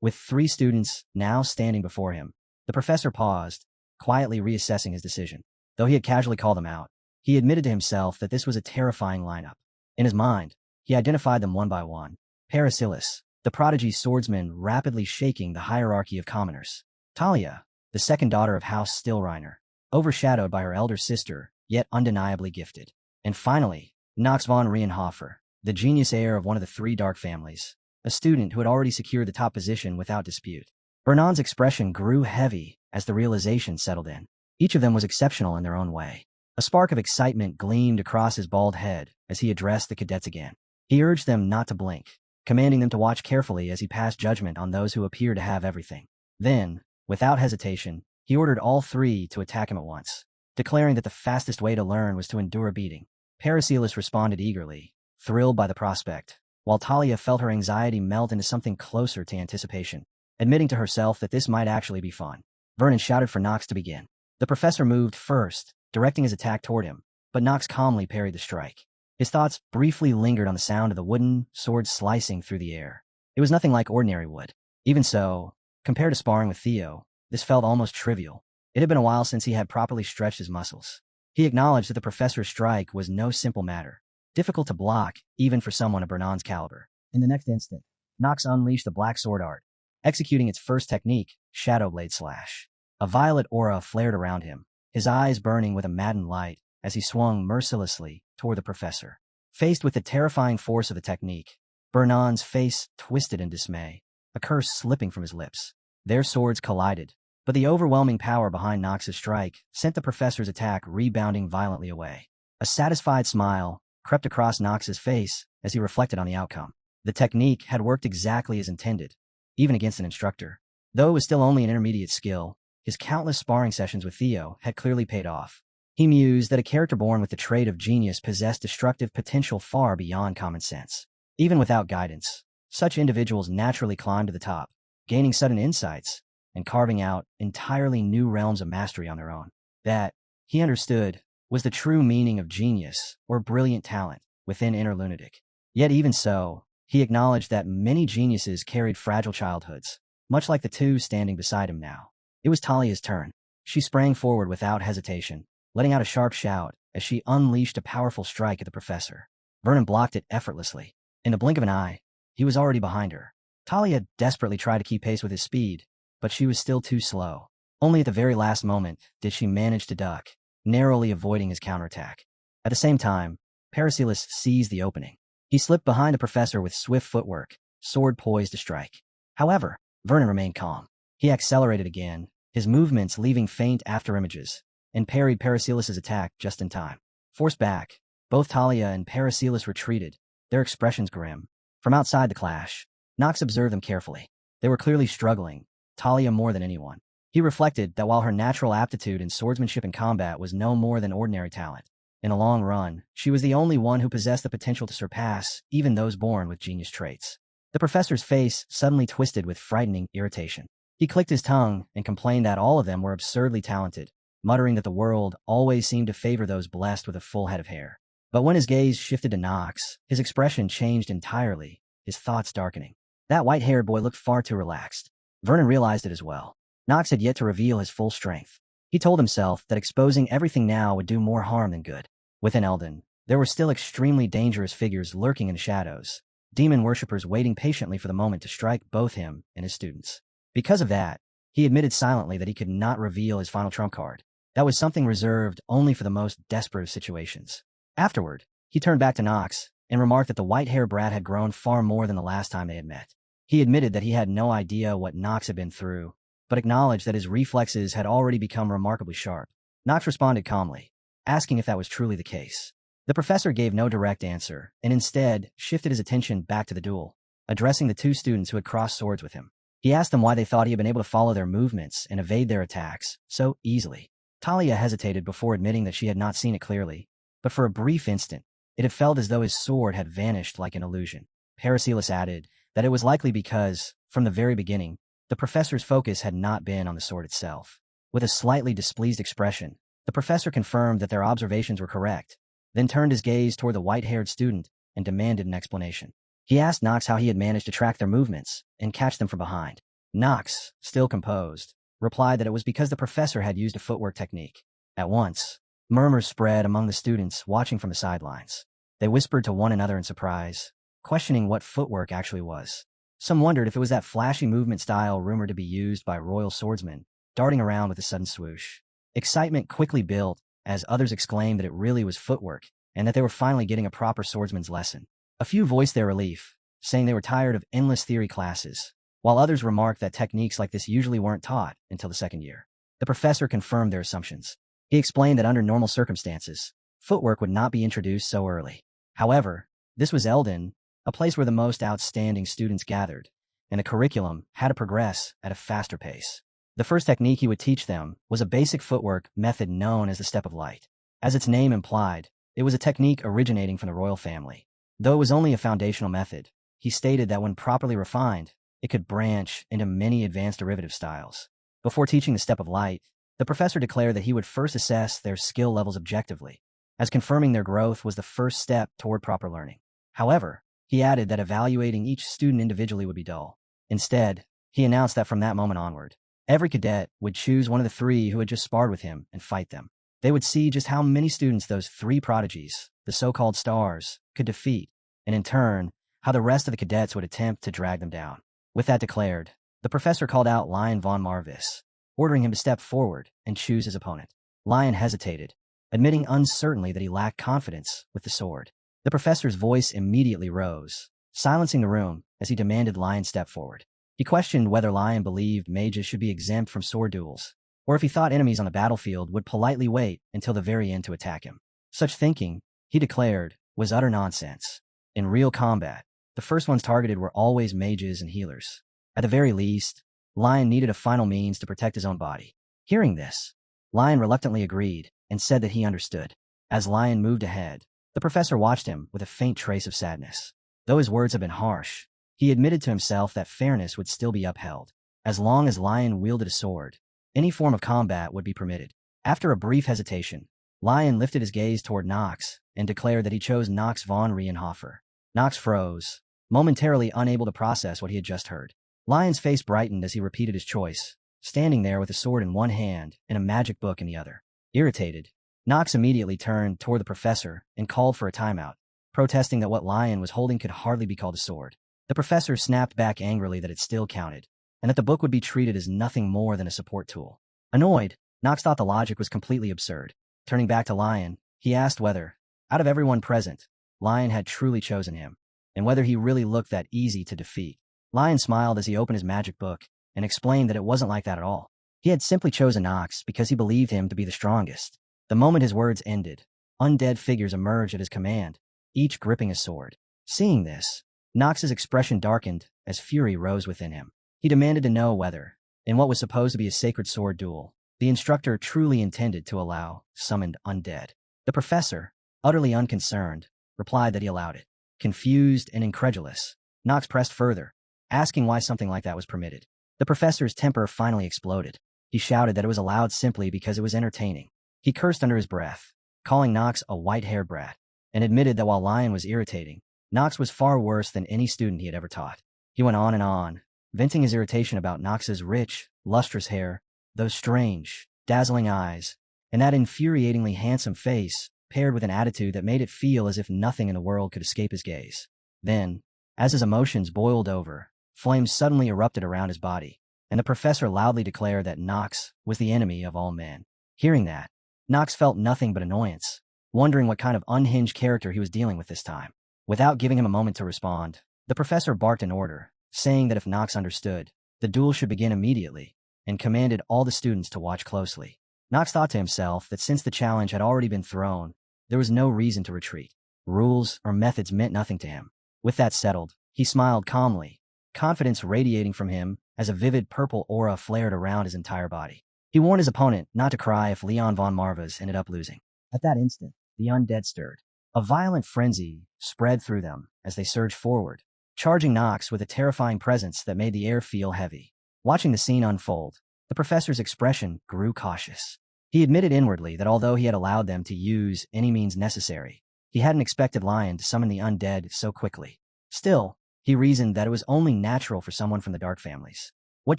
With 3 students now standing before him, the professor paused, quietly reassessing his decision. Though he had casually called them out, he admitted to himself that this was a terrifying lineup. In his mind, he identified them one by one. Paracelsus, the prodigy swordsman rapidly shaking the hierarchy of commoners. Talia, the second daughter of House Stillreiner, overshadowed by her elder sister, yet undeniably gifted. And finally, Nox von Rienhofer, the genius heir of one of the 3 dark families, a student who had already secured the top position without dispute. Vernon's expression grew heavy as the realization settled in. Each of them was exceptional in their own way. A spark of excitement gleamed across his bald head as he addressed the cadets again. He urged them not to blink, commanding them to watch carefully as he passed judgment on those who appeared to have everything. Then, without hesitation, he ordered all 3 to attack him at once, declaring that the fastest way to learn was to endure a beating. Paracelsus responded eagerly, thrilled by the prospect, while Talia felt her anxiety melt into something closer to anticipation, admitting to herself that this might actually be fun. Vernon shouted for Nox to begin. The professor moved first, directing his attack toward him, but Nox calmly parried the strike. His thoughts briefly lingered on the sound of the wooden sword slicing through the air. It was nothing like ordinary wood. Even so, compared to sparring with Theo, this felt almost trivial. It had been a while since he had properly stretched his muscles. He acknowledged that the professor's strike was no simple matter, difficult to block even for someone of Vernon's caliber. In the next instant, Nox unleashed the black sword art, executing its first technique, Shadow Blade Slash. A violet aura flared around him, his eyes burning with a maddened light as he swung mercilessly toward the professor. Faced with the terrifying force of the technique, Vernon's face twisted in dismay, a curse slipping from his lips. Their swords collided, but the overwhelming power behind Nox's strike sent the professor's attack rebounding violently away. A satisfied smile crept across Nox's face as he reflected on the outcome. The technique had worked exactly as intended, even against an instructor. Though it was still only an intermediate skill, his countless sparring sessions with Theo had clearly paid off. He mused that a character born with the trait of genius possessed destructive potential far beyond common sense. Even without guidance, such individuals naturally climbed to the top, gaining sudden insights and carving out entirely new realms of mastery on their own. That, he understood, was the true meaning of genius or brilliant talent within inner lunatic. Yet even so, he acknowledged that many geniuses carried fragile childhoods, much like the 2 standing beside him now. It was Talia's turn. She sprang forward without hesitation, letting out a sharp shout as she unleashed a powerful strike at the professor. Vernon blocked it effortlessly. In the blink of an eye, he was already behind her. Talia desperately tried to keep pace with his speed, but she was still too slow. Only at the very last moment did she manage to duck, narrowly avoiding his counterattack. At the same time, Paracelsus seized the opening. He slipped behind the professor with swift footwork, sword poised to strike. However, Vernon remained calm. He accelerated again, his movements leaving faint afterimages, and parried Paracelsus's attack just in time. Forced back, both Talia and Paracelsus retreated, their expressions grim. From outside the clash, Nox observed them carefully. They were clearly struggling, Talia more than anyone. He reflected that while her natural aptitude in swordsmanship and combat was no more than ordinary talent, in the long run, she was the only one who possessed the potential to surpass even those born with genius traits. The professor's face suddenly twisted with frightening irritation. He clicked his tongue and complained that all of them were absurdly talented, muttering that the world always seemed to favor those blessed with a full head of hair. But when his gaze shifted to Knox, his expression changed entirely, his thoughts darkening. That white-haired boy looked far too relaxed. Vernon realized it as well. Knox had yet to reveal his full strength. He told himself that exposing everything now would do more harm than good. Within Eldon, there were still extremely dangerous figures lurking in the shadows, demon worshippers waiting patiently for the moment to strike both him and his students. Because of that, he admitted silently that he could not reveal his final trump card. That was something reserved only for the most desperate of situations. Afterward, he turned back to Knox and remarked that the white-haired brat had grown far more than the last time they had met. He admitted that he had no idea what Knox had been through, but acknowledged that his reflexes had already become remarkably sharp. Knox responded calmly, asking if that was truly the case. The professor gave no direct answer, and instead shifted his attention back to the duel, addressing the two students who had crossed swords with him. He asked them why they thought he had been able to follow their movements and evade their attacks so easily. Talia hesitated before admitting that she had not seen it clearly, but for a brief instant, it had felt as though his sword had vanished like an illusion. Paracelsus added that it was likely because, from the very beginning, the professor's focus had not been on the sword itself. With a slightly displeased expression, the professor confirmed that their observations were correct, then turned his gaze toward the white-haired student and demanded an explanation. He asked Knox how he had managed to track their movements and catch them from behind. Knox, still composed, replied that it was because the professor had used a footwork technique. At once, murmurs spread among the students watching from the sidelines. They whispered to one another in surprise, questioning what footwork actually was. Some wondered if it was that flashy movement style rumored to be used by royal swordsmen, darting around with a sudden swoosh. Excitement quickly built as others exclaimed that it really was footwork and that they were finally getting a proper swordsman's lesson. A few voiced their relief, saying they were tired of endless theory classes, while others remarked that techniques like this usually weren't taught until the second year. The professor confirmed their assumptions. He explained that under normal circumstances, footwork would not be introduced so early. However, this was Eldon, a place where the most outstanding students gathered, and the curriculum had to progress at a faster pace. The first technique he would teach them was a basic footwork method known as the Step of Light. As its name implied, it was a technique originating from the royal family. Though it was only a foundational method, he stated that when properly refined, it could branch into many advanced derivative styles. Before teaching the Step of Light, the professor declared that he would first assess their skill levels objectively, as confirming their growth was the first step toward proper learning. However, he added that evaluating each student individually would be dull. Instead, he announced that from that moment onward, every cadet would choose one of the three who had just sparred with him and fight them. They would see just how many students those three prodigies, the so-called stars, could defeat, and in turn, how the rest of the cadets would attempt to drag them down. With that declared, the professor called out Lion von Marvis, ordering him to step forward and choose his opponent. Lion hesitated, admitting uncertainly that he lacked confidence with the sword. The professor's voice immediately rose, silencing the room as he demanded Lion step forward. He questioned whether Lion believed mages should be exempt from sword duels, or if he thought enemies on the battlefield would politely wait until the very end to attack him. Such thinking, he declared, was utter nonsense. In real combat, the first ones targeted were always mages and healers. At the very least, Lion needed a final means to protect his own body. Hearing this, Lion reluctantly agreed and said that he understood. As Lion moved ahead, the professor watched him with a faint trace of sadness. Though his words had been harsh, he admitted to himself that fairness would still be upheld. As long as Lion wielded a sword, any form of combat would be permitted. After a brief hesitation, Lion lifted his gaze toward Knox and declared that he chose Knox von Rienhofer. Knox froze, momentarily unable to process what he had just heard. Lion's face brightened as he repeated his choice, standing there with a sword in one hand and a magic book in the other. Irritated, Knox immediately turned toward the professor and called for a timeout, protesting that what Lion was holding could hardly be called a sword. The professor snapped back angrily that it still counted, and that the book would be treated as nothing more than a support tool. Annoyed, Knox thought the logic was completely absurd. Turning back to Lion, he asked whether, out of everyone present, Lion had truly chosen him, and whether he really looked that easy to defeat. Lion smiled as he opened his magic book and explained that it wasn't like that at all. He had simply chosen Knox because he believed him to be the strongest. The moment his words ended, undead figures emerged at his command, each gripping a sword. Seeing this, Knox's expression darkened as fury rose within him. He demanded to know whether, in what was supposed to be a sacred sword duel, the instructor truly intended to allow summoned undead. The professor, utterly unconcerned, replied that he allowed it. Confused and incredulous, Knox pressed further, asking why something like that was permitted. The professor's temper finally exploded. He shouted that it was allowed simply because it was entertaining. He cursed under his breath, calling Knox a white-haired brat, and admitted that while Lion was irritating, Knox was far worse than any student he had ever taught. He went on and on, venting his irritation about Knox's rich, lustrous hair, those strange, dazzling eyes, and that infuriatingly handsome face, paired with an attitude that made it feel as if nothing in the world could escape his gaze. Then, as his emotions boiled over, flames suddenly erupted around his body, and the professor loudly declared that Knox was the enemy of all men. Hearing that, Knox felt nothing but annoyance, wondering what kind of unhinged character he was dealing with this time. Without giving him a moment to respond, the professor barked an order, saying that if Knox understood, the duel should begin immediately, and commanded all the students to watch closely. Knox thought to himself that since the challenge had already been thrown, there was no reason to retreat. Rules or methods meant nothing to him. With that settled, he smiled calmly, confidence radiating from him as a vivid purple aura flared around his entire body. He warned his opponent not to cry if Leon von Marvas ended up losing. At that instant, the undead stirred. A violent frenzy spread through them as they surged forward, charging Knox with a terrifying presence that made the air feel heavy. Watching the scene unfold, the professor's expression grew cautious. He admitted inwardly that although he had allowed them to use any means necessary, he hadn't expected Lion to summon the undead so quickly. Still, he reasoned that it was only natural for someone from the Dark families. What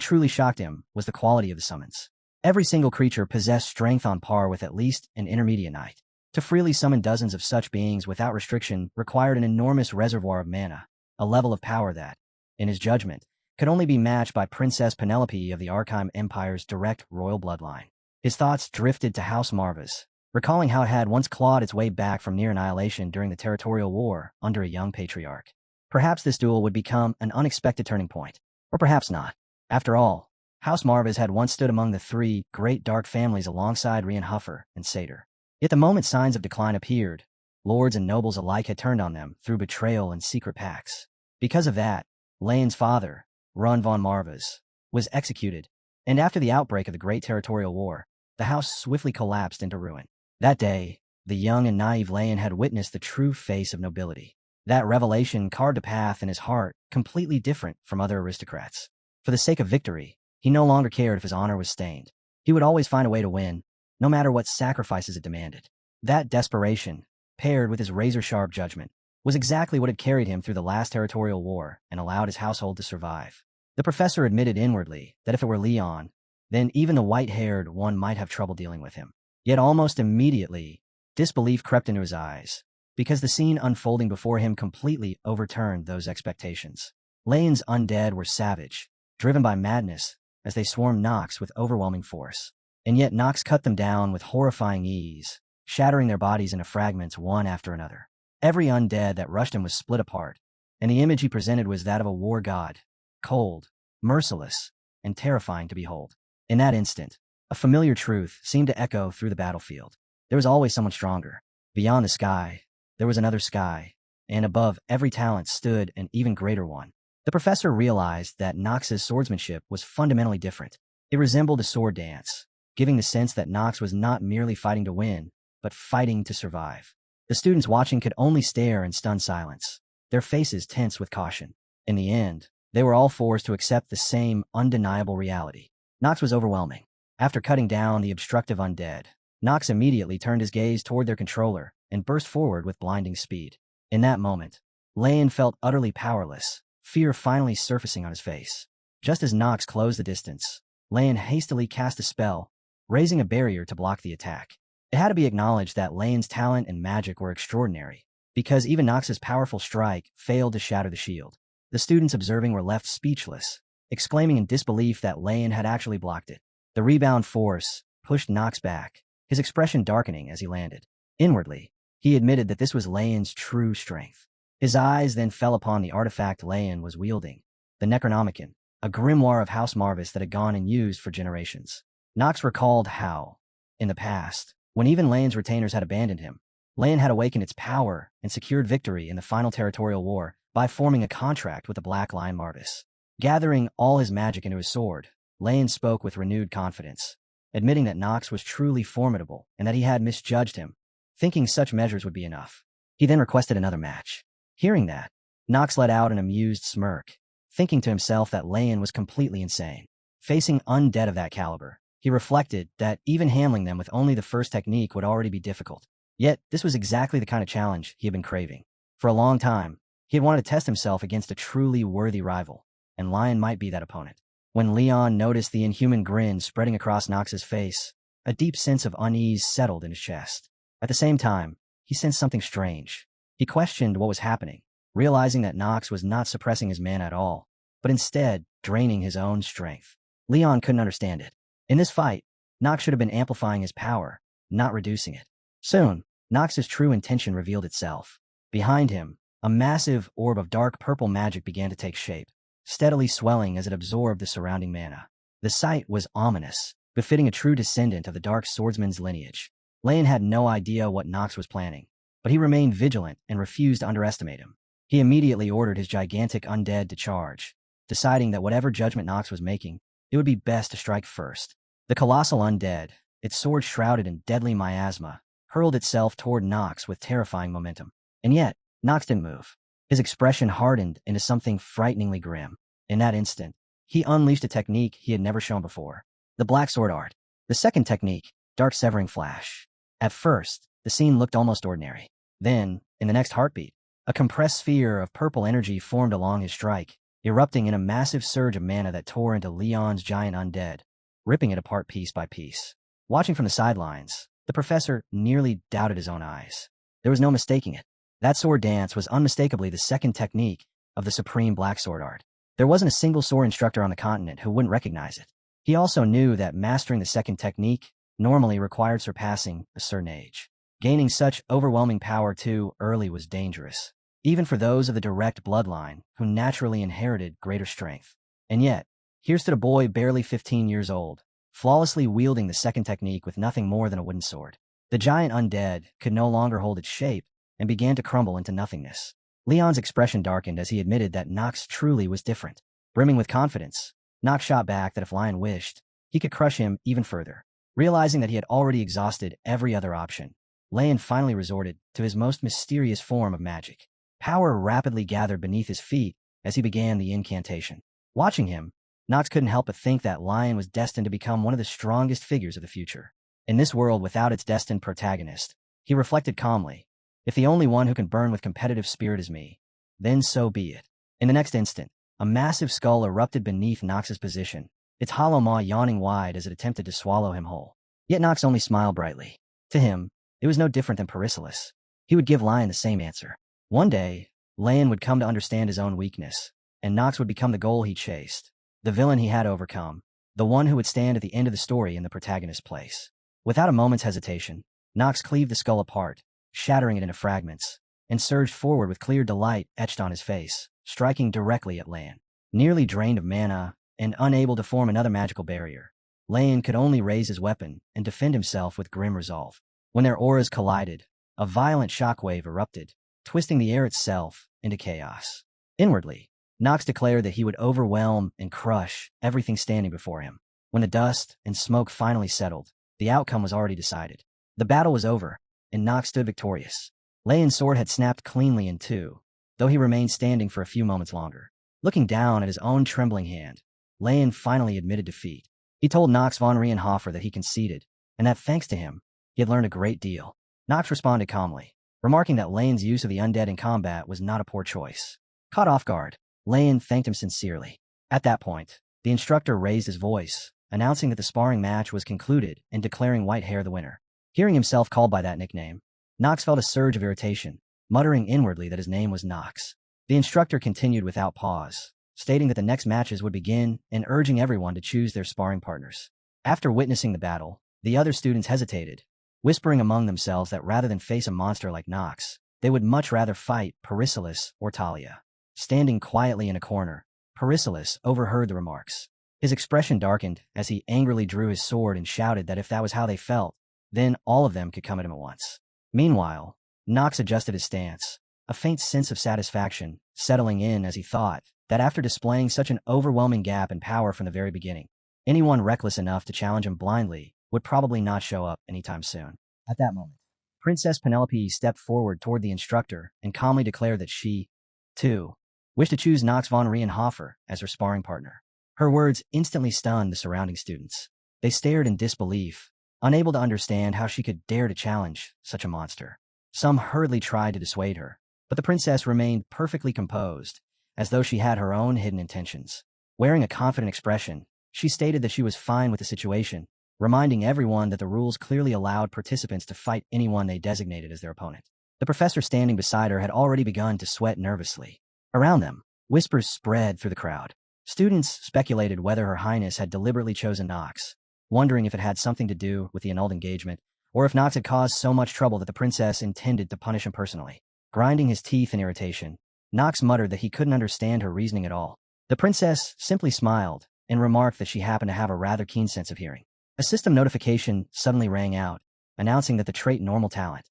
truly shocked him was the quality of the summons. Every single creature possessed strength on par with at least an intermediate knight. To freely summon dozens of such beings without restriction required an enormous reservoir of mana, a level of power that, in his judgment, could only be matched by Princess Penelope of the Arkham Empire's direct royal bloodline. His thoughts drifted to House Marvas, recalling how it had once clawed its way back from near annihilation during the territorial war under a young patriarch. Perhaps this duel would become an unexpected turning point, or perhaps not. After all, House Marvas had once stood among the three great dark families alongside Rienhuffer and Satyr. Yet the moment signs of decline appeared, lords and nobles alike had turned on them through betrayal and secret pacts. Because of that, Leon's father, Run von Marvas, was executed, and after the outbreak of the Great Territorial War, the house swiftly collapsed into ruin. That day, the young and naive Leon had witnessed the true face of nobility. That revelation carved a path in his heart completely different from other aristocrats. For the sake of victory, he no longer cared if his honor was stained. He would always find a way to win, no matter what sacrifices it demanded. That desperation, paired with his razor-sharp judgment, was exactly what had carried him through the last territorial war and allowed his household to survive. The professor admitted inwardly that if it were Leon, then even the white-haired one might have trouble dealing with him. Yet almost immediately, disbelief crept into his eyes, because the scene unfolding before him completely overturned those expectations. Leon's undead were savage, driven by madness, as they swarmed Knox with overwhelming force. And yet Knox cut them down with horrifying ease, shattering their bodies into fragments one after another. Every undead that rushed him was split apart, and the image he presented was that of a war god, cold, merciless, and terrifying to behold. In that instant, a familiar truth seemed to echo through the battlefield. There was always someone stronger. Beyond the sky, there was another sky, and above every talent stood an even greater one. The professor realized that Knox's swordsmanship was fundamentally different. It resembled a sword dance, giving the sense that Knox was not merely fighting to win, but fighting to survive. The students watching could only stare in stunned silence, their faces tense with caution. In the end, they were all forced to accept the same undeniable reality. Knox was overwhelming. After cutting down the obstructive undead, Knox immediately turned his gaze toward their controller and burst forward with blinding speed. In that moment, Leon felt utterly powerless, fear finally surfacing on his face. Just as Knox closed the distance, Leon hastily cast a spell, raising a barrier to block the attack. It had to be acknowledged that Leon's talent and magic were extraordinary, because even Knox's powerful strike failed to shatter the shield. The students observing were left speechless, exclaiming in disbelief that Leon had actually blocked it. The rebound force pushed Knox back, his expression darkening as he landed. Inwardly, he admitted that this was Leon's true strength. His eyes then fell upon the artifact Leon was wielding, the Necronomicon, a grimoire of House Marvis that had gone unused for generations. Knox recalled how, in the past, when even Leon's retainers had abandoned him, Leon had awakened its power and secured victory in the final territorial war by forming a contract with the Black Lion Marvis. Gathering all his magic into his sword, Leon spoke with renewed confidence, admitting that Knox was truly formidable and that he had misjudged him, thinking such measures would be enough. He then requested another match. Hearing that, Knox let out an amused smirk, thinking to himself that Leon was completely insane. Facing undead of that caliber, he reflected that even handling them with only the first technique would already be difficult. Yet, this was exactly the kind of challenge he had been craving. For a long time, he had wanted to test himself against a truly worthy rival, and Lion might be that opponent. When Leon noticed the inhuman grin spreading across Nox's face, a deep sense of unease settled in his chest. At the same time, he sensed something strange. He questioned what was happening, realizing that Nox was not suppressing his mana at all, but instead draining his own strength. Leon couldn't understand it. In this fight, Nox should have been amplifying his power, not reducing it. Soon, Nox's true intention revealed itself. Behind him, a massive orb of dark purple magic began to take shape, steadily swelling as it absorbed the surrounding mana. The sight was ominous, befitting a true descendant of the Dark Swordsman's lineage. Leon had no idea what Nox was planning, but he remained vigilant and refused to underestimate him. He immediately ordered his gigantic undead to charge, deciding that whatever judgment Nox was making, it would be best to strike first. The colossal undead, its sword shrouded in deadly miasma, hurled itself toward Nox with terrifying momentum. And yet, Nox didn't move. His expression hardened into something frighteningly grim. In that instant, he unleashed a technique he had never shown before. The Black Sword Art. The second technique, Dark Severing Flash. At first, the scene looked almost ordinary. Then, in the next heartbeat, a compressed sphere of purple energy formed along his strike, erupting in a massive surge of mana that tore into Leon's giant undead, ripping it apart piece by piece. Watching from the sidelines, the professor nearly doubted his own eyes. There was no mistaking it. That sword dance was unmistakably the second technique of the supreme Black Sword Art. There wasn't a single sword instructor on the continent who wouldn't recognize it. He also knew that mastering the second technique normally required surpassing a certain age. Gaining such overwhelming power too early was dangerous, even for those of the direct bloodline who naturally inherited greater strength. And yet, here stood a boy barely 15 years old, flawlessly wielding the second technique with nothing more than a wooden sword. The giant undead could no longer hold its shape and began to crumble into nothingness. Leon's expression darkened as he admitted that Nox truly was different. Brimming with confidence, Nox shot back that if Lion wished, he could crush him even further. Realizing that he had already exhausted every other option, Leon finally resorted to his most mysterious form of magic. Power rapidly gathered beneath his feet as he began the incantation. Watching him, Nox couldn't help but think that Lion was destined to become one of the strongest figures of the future. In this world without its destined protagonist, he reflected calmly, if the only one who can burn with competitive spirit is me, then so be it. In the next instant, a massive skull erupted beneath Nox's position, its hollow maw yawning wide as it attempted to swallow him whole. Yet Nox only smiled brightly. To him, it was no different than Perisilis. He would give Lion the same answer. One day, Leon would come to understand his own weakness, and Nox would become the goal he chased, the villain he had to overcome, the one who would stand at the end of the story in the protagonist's place. Without a moment's hesitation, Nox cleaved the skull apart, shattering it into fragments, and surged forward with clear delight etched on his face, striking directly at Leon. Nearly drained of mana and unable to form another magical barrier, Leon could only raise his weapon and defend himself with grim resolve. When their auras collided, a violent shockwave erupted, twisting the air itself into chaos. Inwardly, Nox declared that he would overwhelm and crush everything standing before him. When the dust and smoke finally settled, the outcome was already decided. The battle was over, and Nox stood victorious. Leon's sword had snapped cleanly in two, though he remained standing for a few moments longer. Looking down at his own trembling hand, Leon finally admitted defeat. He told Nox von Rienhofer that he conceded, and that thanks to him, he had learned a great deal. Nox responded calmly, remarking that Leon's use of the undead in combat was not a poor choice. Caught off guard, Leon thanked him sincerely. At that point, the instructor raised his voice, announcing that the sparring match was concluded and declaring Whitehair the winner. Hearing himself called by that nickname, Nox felt a surge of irritation, muttering inwardly that his name was Nox. The instructor continued without pause, stating that the next matches would begin and urging everyone to choose their sparring partners. After witnessing the battle, the other students hesitated, whispering among themselves that rather than face a monster like Nox, they would much rather fight Perisilis or Talia. Standing quietly in a corner, Perisilis overheard the remarks. His expression darkened as he angrily drew his sword and shouted that if that was how they felt, then all of them could come at him at once. Meanwhile, Nox adjusted his stance, a faint sense of satisfaction settling in as he thought that after displaying such an overwhelming gap in power from the very beginning, anyone reckless enough to challenge him blindly would probably not show up anytime soon. At that moment, Princess Penelope stepped forward toward the instructor and calmly declared that she, too, wished to choose Knox von Rienhofer as her sparring partner. Her words instantly stunned the surrounding students. They stared in disbelief, unable to understand how she could dare to challenge such a monster. Some hurriedly tried to dissuade her, but the princess remained perfectly composed, as though she had her own hidden intentions. Wearing a confident expression, she stated that she was fine with the situation, reminding everyone that the rules clearly allowed participants to fight anyone they designated as their opponent. The professor standing beside her had already begun to sweat nervously. Around them, whispers spread through the crowd. Students speculated whether Her Highness had deliberately chosen Knox, wondering if it had something to do with the annulled engagement, or if Knox had caused so much trouble that the princess intended to punish him personally. Grinding his teeth in irritation, Knox muttered that he couldn't understand her reasoning at all. The princess simply smiled and remarked that she happened to have a rather keen sense of hearing. A system notification suddenly rang out, announcing that the trait normal talent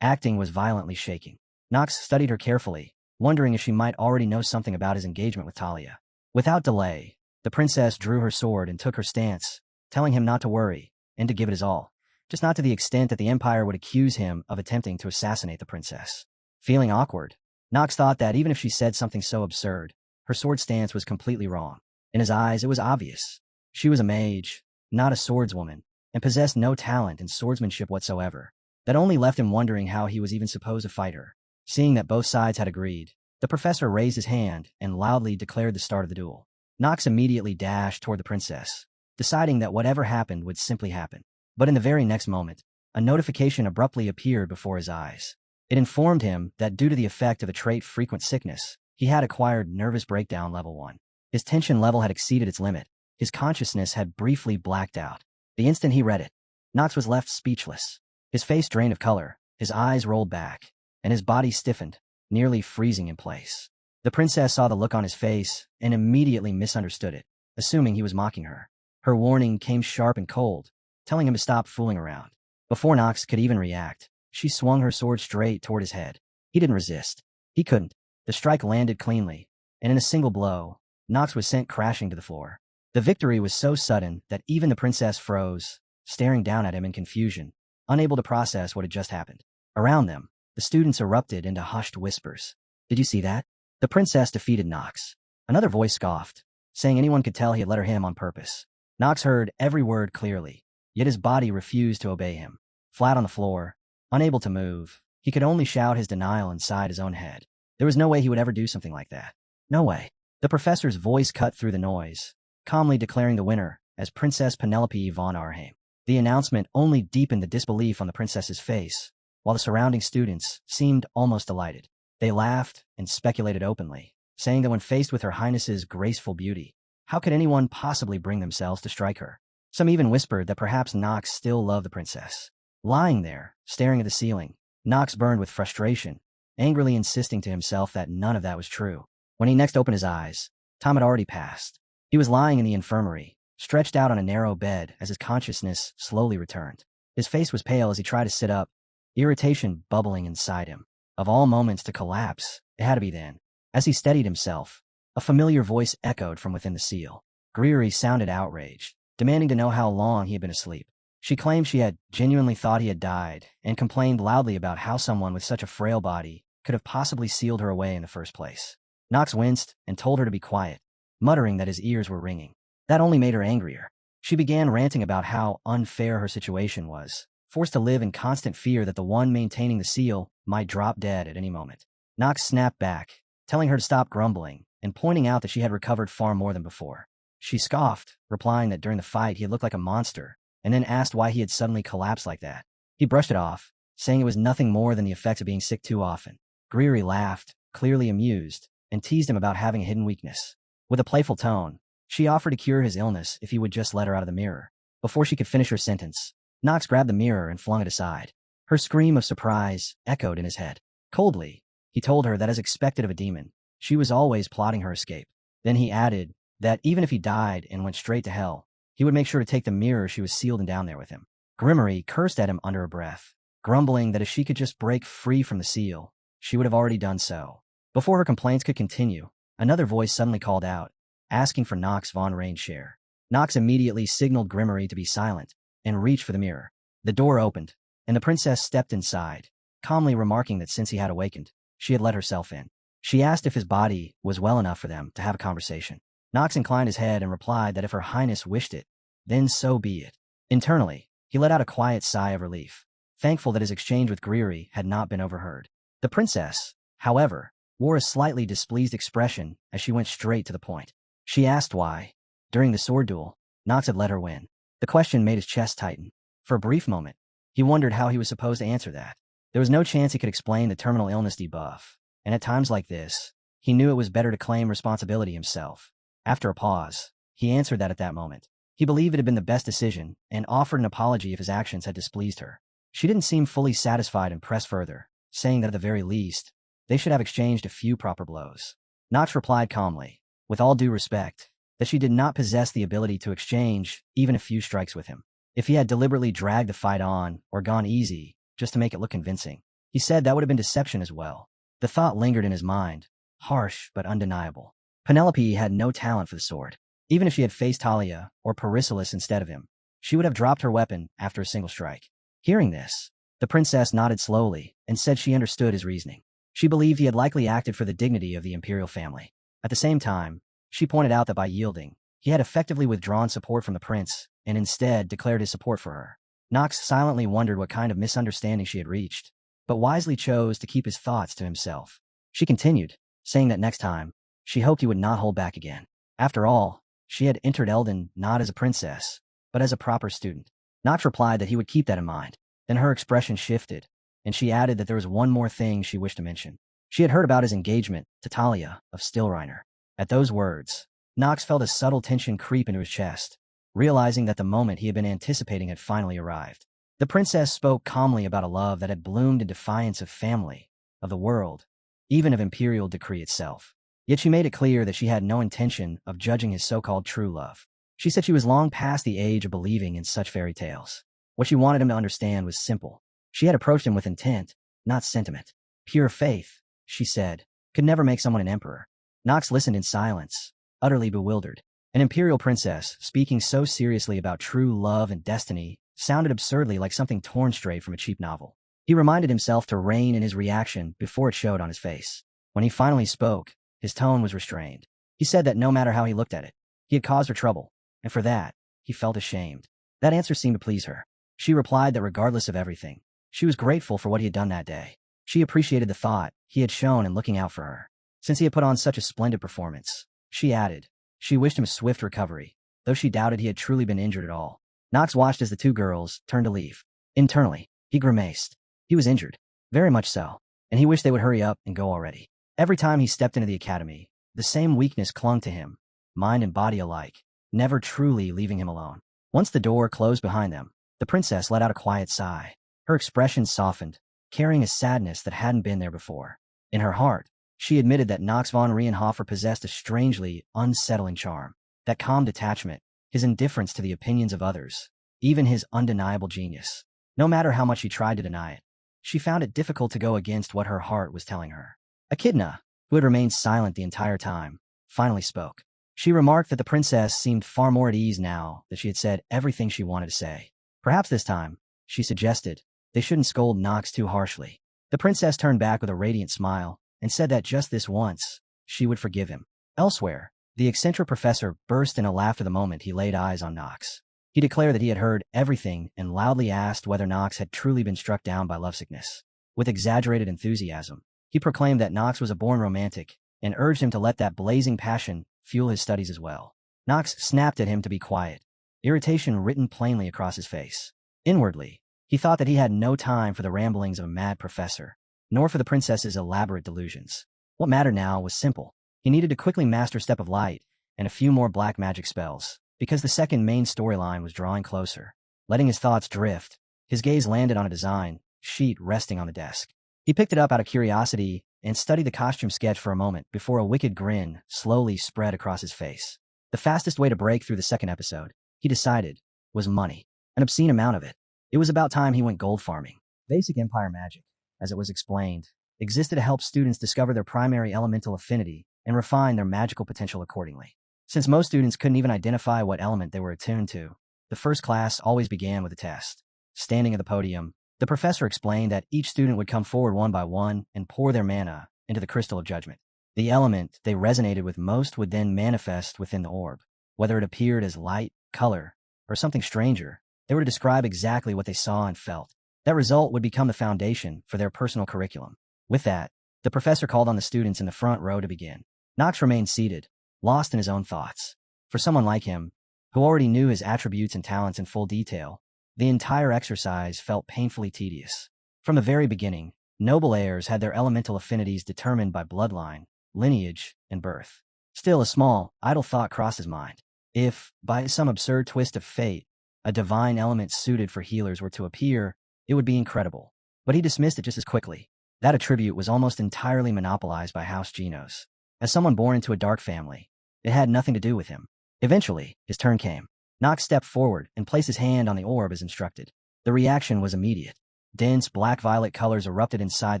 acting was violently shaking. Knox studied her carefully, wondering if she might already know something about his engagement with Talia. Without delay, the princess drew her sword and took her stance, telling him not to worry and to give it his all, just not to the extent that the Empire would accuse him of attempting to assassinate the princess. Feeling awkward, Knox thought that even if she said something so absurd, her sword stance was completely wrong. In his eyes, it was obvious. She was a mage, not a swordswoman, and possessed no talent in swordsmanship whatsoever. That only left him wondering how he was even supposed to fight her. Seeing that both sides had agreed, the professor raised his hand and loudly declared the start of the duel. Knox immediately dashed toward the princess, deciding that whatever happened would simply happen. But in the very next moment, a notification abruptly appeared before his eyes. It informed him that due to the effect of a trait frequent sickness, he had acquired nervous breakdown level 1. His tension level had exceeded its limit. His consciousness had briefly blacked out. The instant he read it, Knox was left speechless. His face drained of color, his eyes rolled back, and his body stiffened, nearly freezing in place. The princess saw the look on his face and immediately misunderstood it, assuming he was mocking her. Her warning came sharp and cold, telling him to stop fooling around. Before Knox could even react, she swung her sword straight toward his head. He didn't resist. He couldn't. The strike landed cleanly, and in a single blow, Knox was sent crashing to the floor. The victory was so sudden that even the princess froze, staring down at him in confusion, unable to process what had just happened. Around them, the students erupted into hushed whispers. Did you see that? The princess defeated Knox. Another voice scoffed, saying anyone could tell he had let her him on purpose. Knox heard every word clearly, yet his body refused to obey him. Flat on the floor, unable to move, he could only shout his denial inside his own head. There was no way he would ever do something like that. No way. The professor's voice cut through the noise, calmly declaring the winner as Princess Penelope von Arnhem. The announcement only deepened the disbelief on the princess's face, while the surrounding students seemed almost delighted. They laughed and speculated openly, saying that when faced with Her Highness's graceful beauty, how could anyone possibly bring themselves to strike her? Some even whispered that perhaps Knox still loved the princess. Lying there, staring at the ceiling, Knox burned with frustration, angrily insisting to himself that none of that was true. When he next opened his eyes, time had already passed. He was lying in the infirmary, stretched out on a narrow bed as his consciousness slowly returned. His face was pale as he tried to sit up, irritation bubbling inside him. Of all moments to collapse, it had to be then. As he steadied himself, a familiar voice echoed from within the seal. Greery sounded outraged, demanding to know how long he had been asleep. She claimed she had genuinely thought he had died and complained loudly about how someone with such a frail body could have possibly sealed her away in the first place. Knox winced and told her to be quiet, muttering that his ears were ringing. That only made her angrier. She began ranting about how unfair her situation was, forced to live in constant fear that the one maintaining the seal might drop dead at any moment. Knox snapped back, telling her to stop grumbling and pointing out that she had recovered far more than before. She scoffed, replying that during the fight he had looked like a monster, and then asked why he had suddenly collapsed like that. He brushed it off, saying it was nothing more than the effects of being sick too often. Greery laughed, clearly amused, and teased him about having a hidden weakness. With a playful tone, she offered to cure his illness if he would just let her out of the mirror. Before she could finish her sentence, Knox grabbed the mirror and flung it aside. Her scream of surprise echoed in his head. Coldly, he told her that as expected of a demon, she was always plotting her escape. Then he added that even if he died and went straight to hell, he would make sure to take the mirror she was sealed in down there with him. Grimmery cursed at him under her breath, grumbling that if she could just break free from the seal, she would have already done so. Before her complaints could continue, another voice suddenly called out, asking for Knox von Rain's share. Knox immediately signaled Grimmery to be silent and reached for the mirror. The door opened, and the princess stepped inside, calmly remarking that since he had awakened, she had let herself in. She asked if his body was well enough for them to have a conversation. Knox inclined his head and replied that if Her Highness wished it, then so be it. Internally, he let out a quiet sigh of relief, thankful that his exchange with Greery had not been overheard. The princess, however, wore a slightly displeased expression as she went straight to the point. She asked why, during the sword duel, Knox had let her win. The question made his chest tighten. For a brief moment, he wondered how he was supposed to answer that. There was no chance he could explain the terminal illness debuff, and at times like this, he knew it was better to claim responsibility himself. After a pause, he answered that at that moment. He believed it had been the best decision and offered an apology if his actions had displeased her. She didn't seem fully satisfied and pressed further, saying that at the very least, they should have exchanged a few proper blows. Knox replied calmly, with all due respect, that she did not possess the ability to exchange even a few strikes with him. If he had deliberately dragged the fight on or gone easy just to make it look convincing, he said that would have been deception as well. The thought lingered in his mind, harsh but undeniable. Penelope had no talent for the sword. Even if she had faced Talia or Perisilis instead of him, she would have dropped her weapon after a single strike. Hearing this, the princess nodded slowly and said she understood his reasoning. She believed he had likely acted for the dignity of the imperial family. At the same time, she pointed out that by yielding, he had effectively withdrawn support from the prince and instead declared his support for her. Knox silently wondered what kind of misunderstanding she had reached, but wisely chose to keep his thoughts to himself. She continued, saying that next time, she hoped he would not hold back again. After all, she had entered Eldon not as a princess, but as a proper student. Knox replied that he would keep that in mind. Then her expression shifted, and she added that there was one more thing she wished to mention. She had heard about his engagement to Talia of Stillreiner. At those words, Knox felt a subtle tension creep into his chest, realizing that the moment he had been anticipating had finally arrived. The princess spoke calmly about a love that had bloomed in defiance of family, of the world, even of imperial decree itself. Yet she made it clear that she had no intention of judging his so-called true love. She said she was long past the age of believing in such fairy tales. What she wanted him to understand was simple. She had approached him with intent, not sentiment. Pure faith, she said, could never make someone an emperor. Knox listened in silence, utterly bewildered. An imperial princess, speaking so seriously about true love and destiny, sounded absurdly like something torn straight from a cheap novel. He reminded himself to rein in his reaction before it showed on his face. When he finally spoke, his tone was restrained. He said that no matter how he looked at it, he had caused her trouble, and for that, he felt ashamed. That answer seemed to please her. She replied that regardless of everything, she was grateful for what he had done that day. She appreciated the thought he had shown in looking out for her. Since he had put on such a splendid performance, she added, she wished him swift recovery, though she doubted he had truly been injured at all. Knox watched as the two girls turned to leave. Internally, he grimaced. He was injured, very much so, and he wished they would hurry up and go already. Every time he stepped into the academy, the same weakness clung to him, mind and body alike, never truly leaving him alone. Once the door closed behind them, the princess let out a quiet sigh. Her expression softened, carrying a sadness that hadn't been there before. In her heart, she admitted that Knox von Rienhofer possessed a strangely unsettling charm. That calm detachment, his indifference to the opinions of others, even his undeniable genius. No matter how much she tried to deny it, she found it difficult to go against what her heart was telling her. Echidna, who had remained silent the entire time, finally spoke. She remarked that the princess seemed far more at ease now that she had said everything she wanted to say. Perhaps this time, she suggested, they shouldn't scold Knox too harshly. The princess turned back with a radiant smile and said that just this once, she would forgive him. Elsewhere, the eccentric professor burst in a laugh the moment he laid eyes on Knox. He declared that he had heard everything and loudly asked whether Knox had truly been struck down by lovesickness. With exaggerated enthusiasm, he proclaimed that Knox was a born romantic and urged him to let that blazing passion fuel his studies as well. Knox snapped at him to be quiet, irritation written plainly across his face. Inwardly, he thought that he had no time for the ramblings of a mad professor, nor for the princess's elaborate delusions. What mattered now was simple. He needed to quickly master Step of Light and a few more black magic spells, because the second main storyline was drawing closer. Letting his thoughts drift, his gaze landed on a design sheet resting on the desk. He picked it up out of curiosity and studied the costume sketch for a moment before a wicked grin slowly spread across his face. The fastest way to break through the second episode, he decided, was money. An obscene amount of it. It was about time he went gold farming. Basic Empire magic, as it was explained, existed to help students discover their primary elemental affinity and refine their magical potential accordingly. Since most students couldn't even identify what element they were attuned to, the first class always began with a test. Standing at the podium, the professor explained that each student would come forward one by one and pour their mana into the crystal of judgment. The element they resonated with most would then manifest within the orb. Whether it appeared as light, color, or something stranger, they were to describe exactly what they saw and felt. That result would become the foundation for their personal curriculum. With that, the professor called on the students in the front row to begin. Knox remained seated, lost in his own thoughts. For someone like him, who already knew his attributes and talents in full detail, the entire exercise felt painfully tedious. From the very beginning, noble heirs had their elemental affinities determined by bloodline, lineage, and birth. Still, a small, idle thought crossed his mind. If, by some absurd twist of fate, a divine element suited for healers were to appear, it would be incredible. But he dismissed it just as quickly. That attribute was almost entirely monopolized by House Genos. As someone born into a dark family, it had nothing to do with him. Eventually, his turn came. Knox stepped forward and placed his hand on the orb as instructed. The reaction was immediate. Dense black-violet colors erupted inside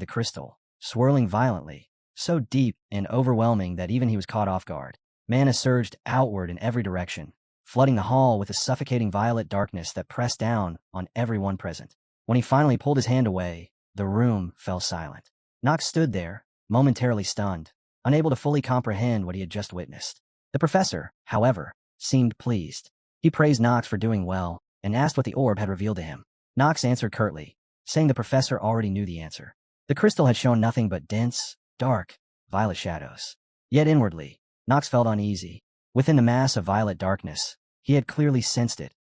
the crystal, swirling violently, so deep and overwhelming that even he was caught off guard. Mana surged outward in every direction, flooding the hall with a suffocating violet darkness that pressed down on everyone present. When he finally pulled his hand away, the room fell silent. Knox stood there, momentarily stunned, unable to fully comprehend what he had just witnessed. The professor, however, seemed pleased. He praised Knox for doing well and asked what the orb had revealed to him. Knox answered curtly, saying the professor already knew the answer. The crystal had shown nothing but dense, dark, violet shadows. Yet inwardly, Knox felt uneasy. Within the mass of violet darkness, he had clearly sensed it,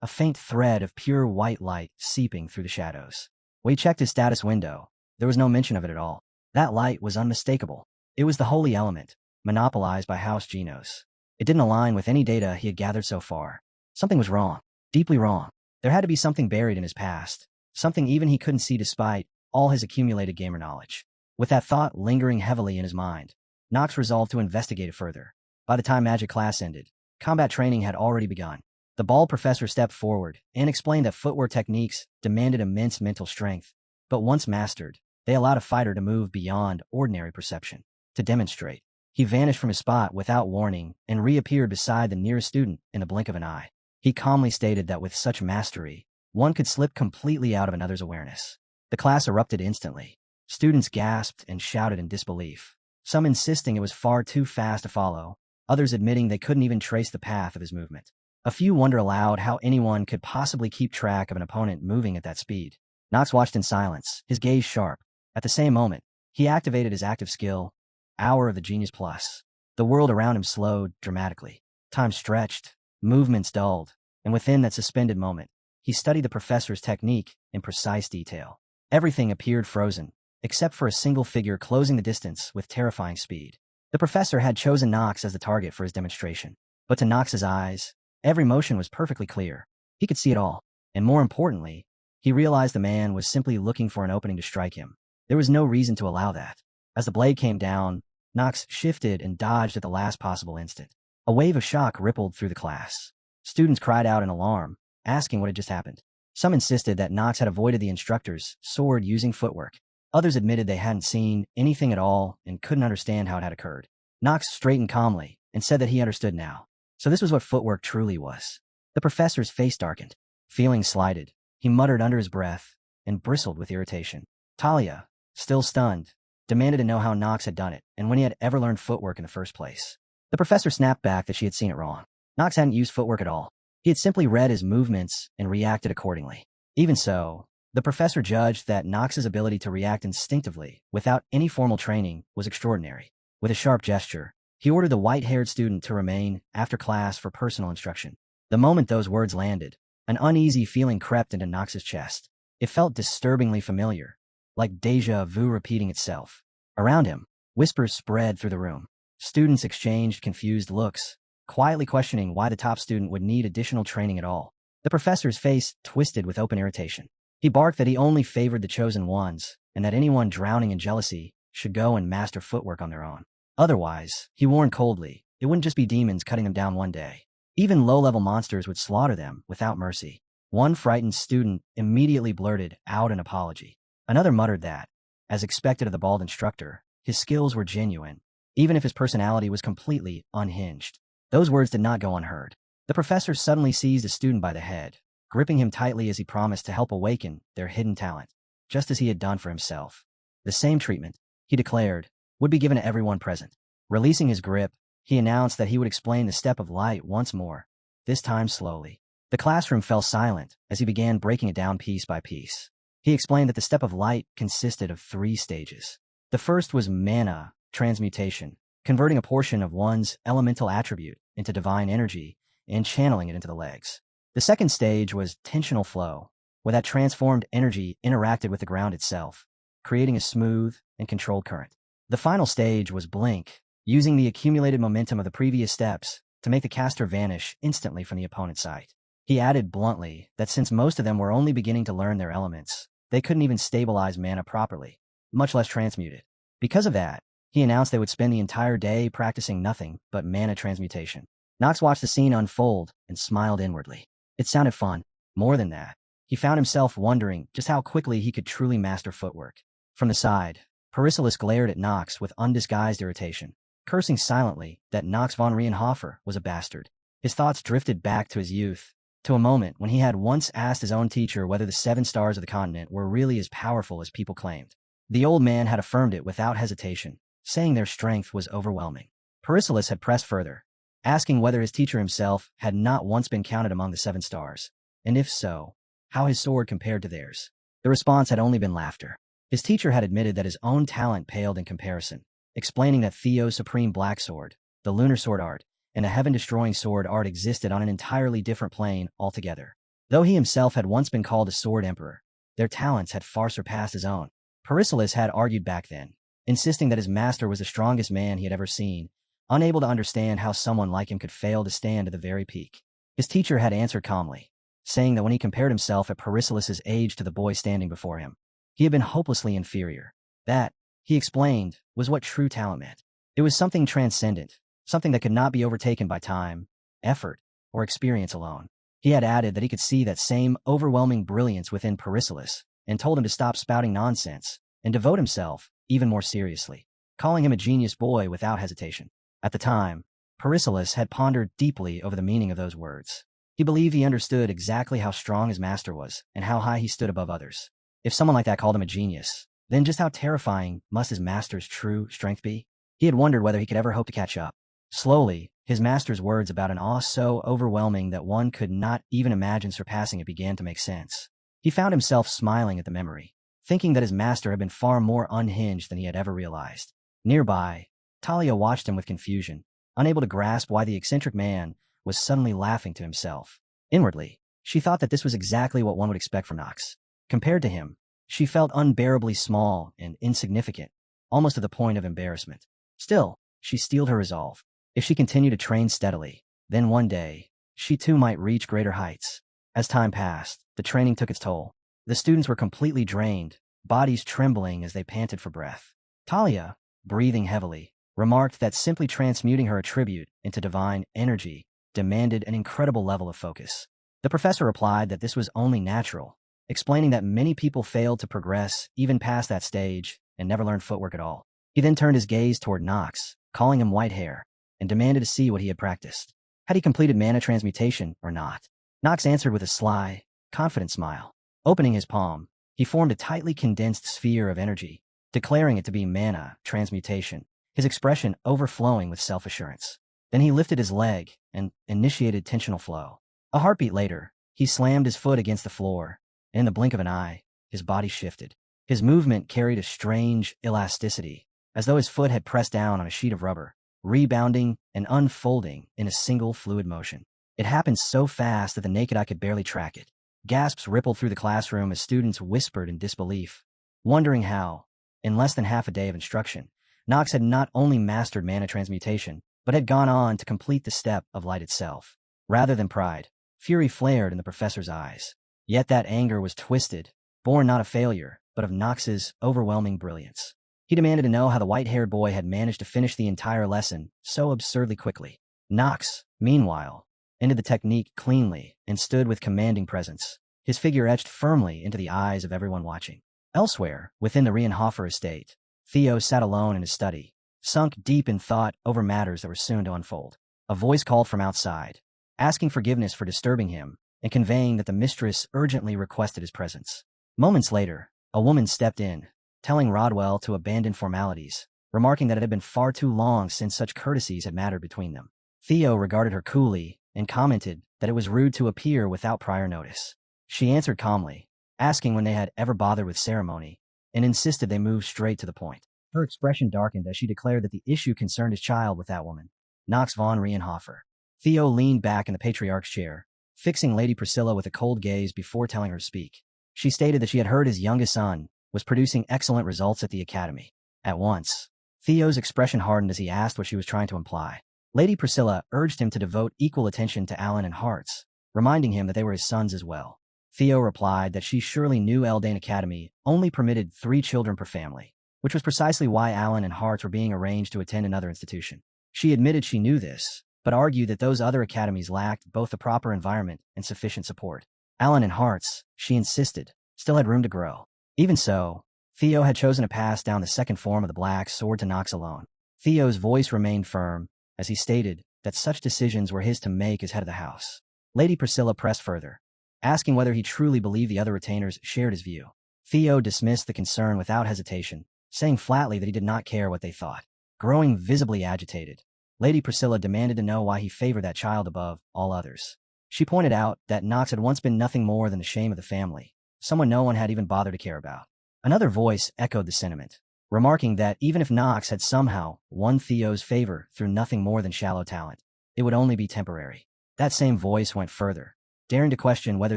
a faint thread of pure white light seeping through the shadows. When he checked his status window, there was no mention of it at all. That light was unmistakable. It was the holy element, monopolized by House Genos. It didn't align with any data he had gathered so far. Something was wrong, deeply wrong. There had to be something buried in his past, something even he couldn't see despite all his accumulated gamer knowledge. With that thought lingering heavily in his mind, Knox resolved to investigate it further. By the time magic class ended, combat training had already begun. The bald professor stepped forward and explained that footwork techniques demanded immense mental strength, but once mastered, they allowed a fighter to move beyond ordinary perception. To demonstrate, he vanished from his spot without warning and reappeared beside the nearest student in the blink of an eye. He calmly stated that with such mastery, one could slip completely out of another's awareness. The class erupted instantly. Students gasped and shouted in disbelief, some insisting it was far too fast to follow, others admitting they couldn't even trace the path of his movement. A few wonder aloud how anyone could possibly keep track of an opponent moving at that speed. Knox watched in silence, his gaze sharp. At the same moment, he activated his active skill, Hour of the Genius Plus. The world around him slowed dramatically. Time stretched, movements dulled, and within that suspended moment, he studied the professor's technique in precise detail. Everything appeared frozen, except for a single figure closing the distance with terrifying speed. The professor had chosen Knox as the target for his demonstration, but to Knox's eyes, every motion was perfectly clear. He could see it all, and more importantly, he realized the man was simply looking for an opening to strike him. There was no reason to allow that. As the blade came down, Knox shifted and dodged at the last possible instant. A wave of shock rippled through the class. Students cried out in alarm, asking what had just happened. Some insisted that Knox had avoided the instructor's sword using footwork. Others admitted they hadn't seen anything at all and couldn't understand how it had occurred. Knox straightened calmly and said that he understood now. So this was what footwork truly was. The professor's face darkened. Feeling slighted, he muttered under his breath and bristled with irritation. Talia, still stunned, demanded to know how Knox had done it and when he had ever learned footwork in the first place. The professor snapped back that she had seen it wrong. Knox hadn't used footwork at all. He had simply read his movements and reacted accordingly. Even so, the professor judged that Knox's ability to react instinctively without any formal training was extraordinary. With a sharp gesture, he ordered the white-haired student to remain after class for personal instruction. The moment those words landed, an uneasy feeling crept into Knox's chest. It felt disturbingly familiar, like déjà vu repeating itself. Around him, whispers spread through the room. Students exchanged confused looks, quietly questioning why the top student would need additional training at all. The professor's face twisted with open irritation. He barked that he only favored the chosen ones, and that anyone drowning in jealousy should go and master footwork on their own. Otherwise, he warned coldly, it wouldn't just be demons cutting them down one day. Even low-level monsters would slaughter them without mercy. One frightened student immediately blurted out an apology. Another muttered that, as expected of the bald instructor, his skills were genuine, even if his personality was completely unhinged. Those words did not go unheard. The professor suddenly seized a student by the head, gripping him tightly as he promised to help awaken their hidden talent, just as he had done for himself. The same treatment, he declared, would be given to everyone present. Releasing his grip, he announced that he would explain the step of light once more, this time slowly. The classroom fell silent as he began breaking it down piece by piece. He explained that the step of light consisted of 3 stages. The first was manhwa, transmutation, converting a portion of one's elemental attribute into divine energy and channeling it into the legs. The second stage was tensional flow, where that transformed energy interacted with the ground itself, creating a smooth and controlled current. The final stage was blink, using the accumulated momentum of the previous steps to make the caster vanish instantly from the opponent's sight. He added bluntly that since most of them were only beginning to learn their elements, they couldn't even stabilize mana properly, much less transmute it. Because of that, he announced they would spend the entire day practicing nothing but mana transmutation. Nox watched the scene unfold and smiled inwardly. It sounded fun. More than that, he found himself wondering just how quickly he could truly master footwork. From the side, Perisilis glared at Nox with undisguised irritation, cursing silently that Nox von Rienhofer was a bastard. His thoughts drifted back to his youth, to a moment when he had once asked his own teacher whether the 7 stars of the continent were really as powerful as people claimed. The old man had affirmed it without hesitation, saying their strength was overwhelming. Perisilis had pressed further, asking whether his teacher himself had not once been counted among the 7 stars, and if so, how his sword compared to theirs. The response had only been laughter. His teacher had admitted that his own talent paled in comparison, explaining that Theo's supreme black sword, the lunar sword art, and a heaven-destroying sword art existed on an entirely different plane altogether. Though he himself had once been called a sword emperor, their talents had far surpassed his own. Perisilis had argued back then, insisting that his master was the strongest man he had ever seen, unable to understand how someone like him could fail to stand at the very peak. His teacher had answered calmly, saying that when he compared himself at Perisilis' age to the boy standing before him, he had been hopelessly inferior. That, he explained, was what true talent meant. It was something transcendent, something that could not be overtaken by time, effort, or experience alone. He had added that he could see that same overwhelming brilliance within Perisilis, and told him to stop spouting nonsense and devote himself even more seriously, calling him a genius boy without hesitation. At the time, Perisilis had pondered deeply over the meaning of those words. He believed he understood exactly how strong his master was and how high he stood above others. If someone like that called him a genius, then just how terrifying must his master's true strength be? He had wondered whether he could ever hope to catch up. Slowly, his master's words about an awe so overwhelming that one could not even imagine surpassing it began to make sense. He found himself smiling at the memory, thinking that his master had been far more unhinged than he had ever realized. Nearby, Talia watched him with confusion, unable to grasp why the eccentric man was suddenly laughing to himself. Inwardly, she thought that this was exactly what one would expect from Nox. Compared to him, she felt unbearably small and insignificant, almost to the point of embarrassment. Still, she steeled her resolve. If she continued to train steadily, then one day, she too might reach greater heights. As time passed, the training took its toll. The students were completely drained, bodies trembling as they panted for breath. Talia, breathing heavily, remarked that simply transmuting her attribute into divine energy demanded an incredible level of focus. The professor replied that this was only natural, explaining that many people failed to progress even past that stage and never learned footwork at all. He then turned his gaze toward Nox, calling him white hair, and demanded to see what he had practiced. Had he completed mana transmutation or not? Nox answered with a sly, confident smile. Opening his palm, he formed a tightly condensed sphere of energy, declaring it to be mana transmutation, his expression overflowing with self-assurance. Then he lifted his leg and initiated tensional flow. A heartbeat later, he slammed his foot against the floor, and in the blink of an eye, his body shifted. His movement carried a strange elasticity, as though his foot had pressed down on a sheet of rubber, rebounding and unfolding in a single fluid motion. It happened so fast that the naked eye could barely track it. Gasps rippled through the classroom as students whispered in disbelief, wondering how, in less than half a day of instruction, Nox had not only mastered mana transmutation, but had gone on to complete the step of light itself. Rather than pride, fury flared in the professor's eyes. Yet that anger was twisted, born not of failure, but of Nox's overwhelming brilliance. He demanded to know how the white-haired boy had managed to finish the entire lesson so absurdly quickly. Nox, meanwhile, ended the technique cleanly and stood with commanding presence, his figure etched firmly into the eyes of everyone watching. Elsewhere, within the Rienhofer estate, Theo sat alone in his study, sunk deep in thought over matters that were soon to unfold. A voice called from outside, asking forgiveness for disturbing him and conveying that the mistress urgently requested his presence. Moments later, a woman stepped in, telling Rodwell to abandon formalities remarking that it had been far too long since such courtesies had mattered between them. Theo regarded her coolly and commented that it was rude to appear without prior notice. She answered calmly, asking when they had ever bothered with ceremony, and insisted they move straight to the point. Her expression darkened as she declared that the issue concerned his child with that woman, Knox von Rienhofer. Theo leaned back in the patriarch's chair, fixing Lady Priscilla with a cold gaze before telling her to speak. She stated that she had heard his youngest son was producing excellent results at the academy. At once, Theo's expression hardened as he asked what she was trying to imply. Lady Priscilla urged him to devote equal attention to Alan and Hartz, reminding him that they were his sons as well. Theo replied that she surely knew Eldane Academy only permitted 3 children per family, which was precisely why Alan and Hartz were being arranged to attend another institution. She admitted she knew this, but argued that those other academies lacked both the proper environment and sufficient support. Alan and Hartz, she insisted, still had room to grow. Even so, Theo had chosen to pass down the second form of the Black Sword to Knox alone. Theo's voice remained firm, as he stated that such decisions were his to make as head of the house. Lady Priscilla pressed further, asking whether he truly believed the other retainers shared his view. Theo dismissed the concern without hesitation, saying flatly that he did not care what they thought. Growing visibly agitated, Lady Priscilla demanded to know why he favored that child above all others. She pointed out that Knox had once been nothing more than the shame of the family, someone no one had even bothered to care about. Another voice echoed the sentiment, remarking that even if Knox had somehow won Theo's favor through nothing more than shallow talent, it would only be temporary. That same voice went further, daring to question whether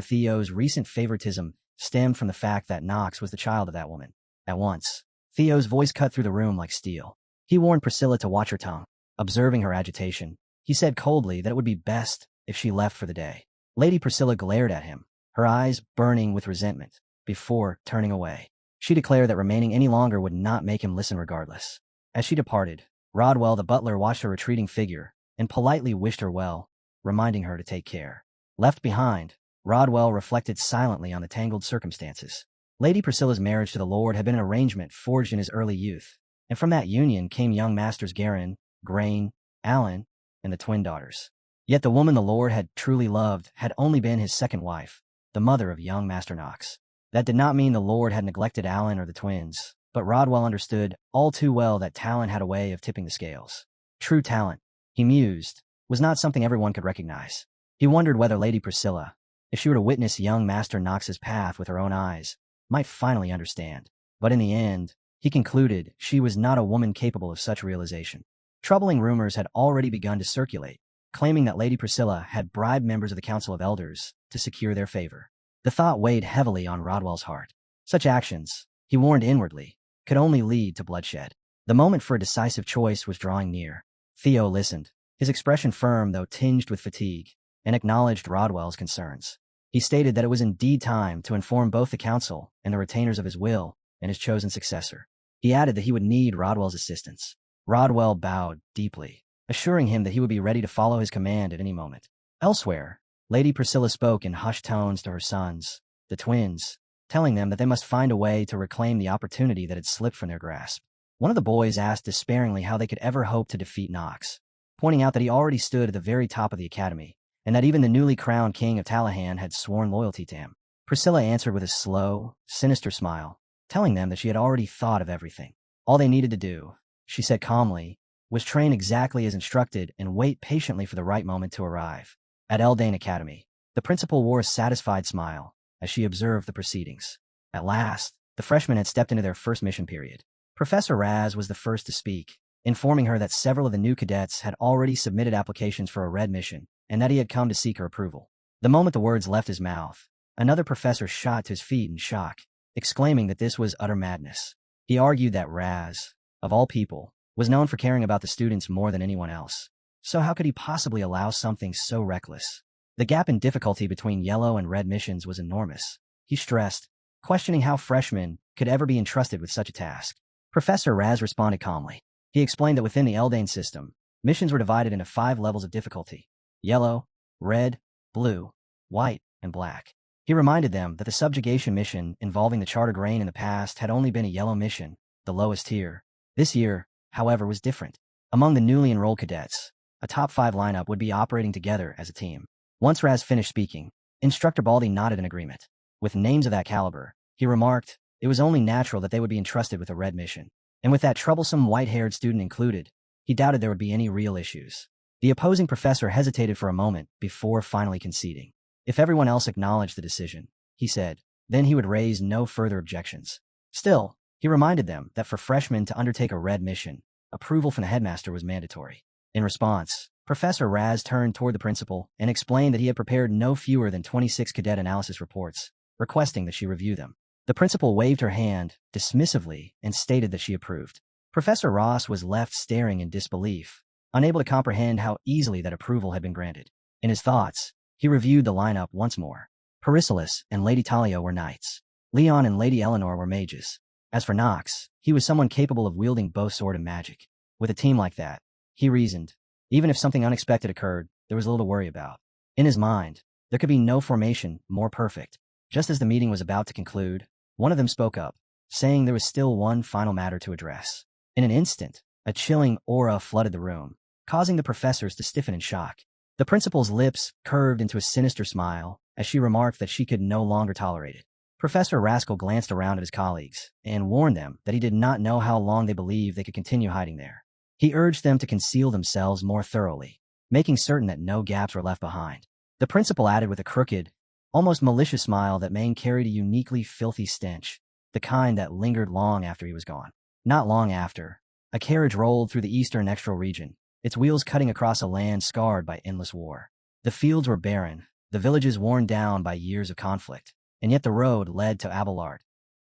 Theo's recent favoritism stemmed from the fact that Knox was the child of that woman. At once, Theo's voice cut through the room like steel. He warned Priscilla to watch her tongue. Observing her agitation, he said coldly that it would be best if she left for the day. Lady Priscilla glared at him, her eyes burning with resentment, before turning away. She declared that remaining any longer would not make him listen regardless. As she departed, Rodwell the butler watched her retreating figure and politely wished her well, reminding her to take care. Left behind, Rodwell reflected silently on the tangled circumstances. Lady Priscilla's marriage to the Lord had been an arrangement forged in his early youth, and from that union came young Masters Garin, Grain, Alan, and the twin daughters. Yet the woman the Lord had truly loved had only been his second wife, the mother of young Master Knox. That did not mean the Lord had neglected Alan or the twins, but Rodwell understood all too well that talent had a way of tipping the scales. True talent, he mused, was not something everyone could recognize. He wondered whether Lady Priscilla, if she were to witness young Master Knox's path with her own eyes, might finally understand. But in the end, he concluded she was not a woman capable of such realization. Troubling rumors had already begun to circulate, claiming that Lady Priscilla had bribed members of the Council of Elders to secure their favor. The thought weighed heavily on Rodwell's heart. Such actions, he warned inwardly, could only lead to bloodshed. The moment for a decisive choice was drawing near. Theo listened, his expression firm though tinged with fatigue, and acknowledged Rodwell's concerns. He stated that it was indeed time to inform both the council and the retainers of his will and his chosen successor. He added that he would need Rodwell's assistance. Rodwell bowed deeply, assuring him that he would be ready to follow his command at any moment. Elsewhere, Lady Priscilla spoke in hushed tones to her sons, the twins, telling them that they must find a way to reclaim the opportunity that had slipped from their grasp. One of the boys asked despairingly how they could ever hope to defeat Knox, pointing out that he already stood at the very top of the academy, and that even the newly crowned king of Talahan had sworn loyalty to him. Priscilla answered with a slow, sinister smile, telling them that she had already thought of everything. All they needed to do, she said calmly, was train exactly as instructed and wait patiently for the right moment to arrive. At Eldane Academy, the principal wore a satisfied smile as she observed the proceedings. At last, the freshmen had stepped into their first mission period. Professor Raz was the first to speak, informing her that several of the new cadets had already submitted applications for a red mission and that he had come to seek her approval. The moment the words left his mouth, another professor shot to his feet in shock, exclaiming that this was utter madness. He argued that Raz, of all people, was known for caring about the students more than anyone else. So how could he possibly allow something so reckless? The gap in difficulty between yellow and red missions was enormous, he stressed, questioning how freshmen could ever be entrusted with such a task. Professor Raz responded calmly. He explained that within the Eldane system, missions were divided into 5 levels of difficulty: yellow, red, blue, white, and black. He reminded them that the subjugation mission involving the Charter Grain in the past had only been a yellow mission, the lowest tier. This year, however, was different. Among the newly enrolled cadets, a top 5 lineup would be operating together as a team. Once Raz finished speaking, Instructor Baldy nodded in agreement. With names of that caliber, he remarked, it was only natural that they would be entrusted with a red mission. And with that troublesome white-haired student included, he doubted there would be any real issues. The opposing professor hesitated for a moment before finally conceding. If everyone else acknowledged the decision, he said, then he would raise no further objections. Still, he reminded them that for freshmen to undertake a red mission, approval from the headmaster was mandatory. In response, Professor Raz turned toward the principal and explained that he had prepared no fewer than 26 cadet analysis reports, requesting that she review them. The principal waved her hand dismissively and stated that she approved. Professor Ross was left staring in disbelief, unable to comprehend how easily that approval had been granted. In his thoughts, he reviewed the lineup once more. Perisilis and Lady Talia were knights. Leon and Lady Eleanor were mages. As for Nox, he was someone capable of wielding both sword and magic. With a team like that, he reasoned, even if something unexpected occurred, there was little to worry about. In his mind, there could be no formation more perfect. Just as the meeting was about to conclude, one of them spoke up, saying there was still one final matter to address. In an instant, a chilling aura flooded the room, causing the professors to stiffen in shock. The principal's lips curved into a sinister smile as she remarked that she could no longer tolerate it. Professor Rascal glanced around at his colleagues and warned them that he did not know how long they believed they could continue hiding there. He urged them to conceal themselves more thoroughly, making certain that no gaps were left behind. The principal added with a crooked, almost malicious smile that Maine carried a uniquely filthy stench, the kind that lingered long after he was gone. Not long after, a carriage rolled through the eastern extral region, its wheels cutting across a land scarred by endless war. The fields were barren, the villages worn down by years of conflict, and yet the road led to Abelard,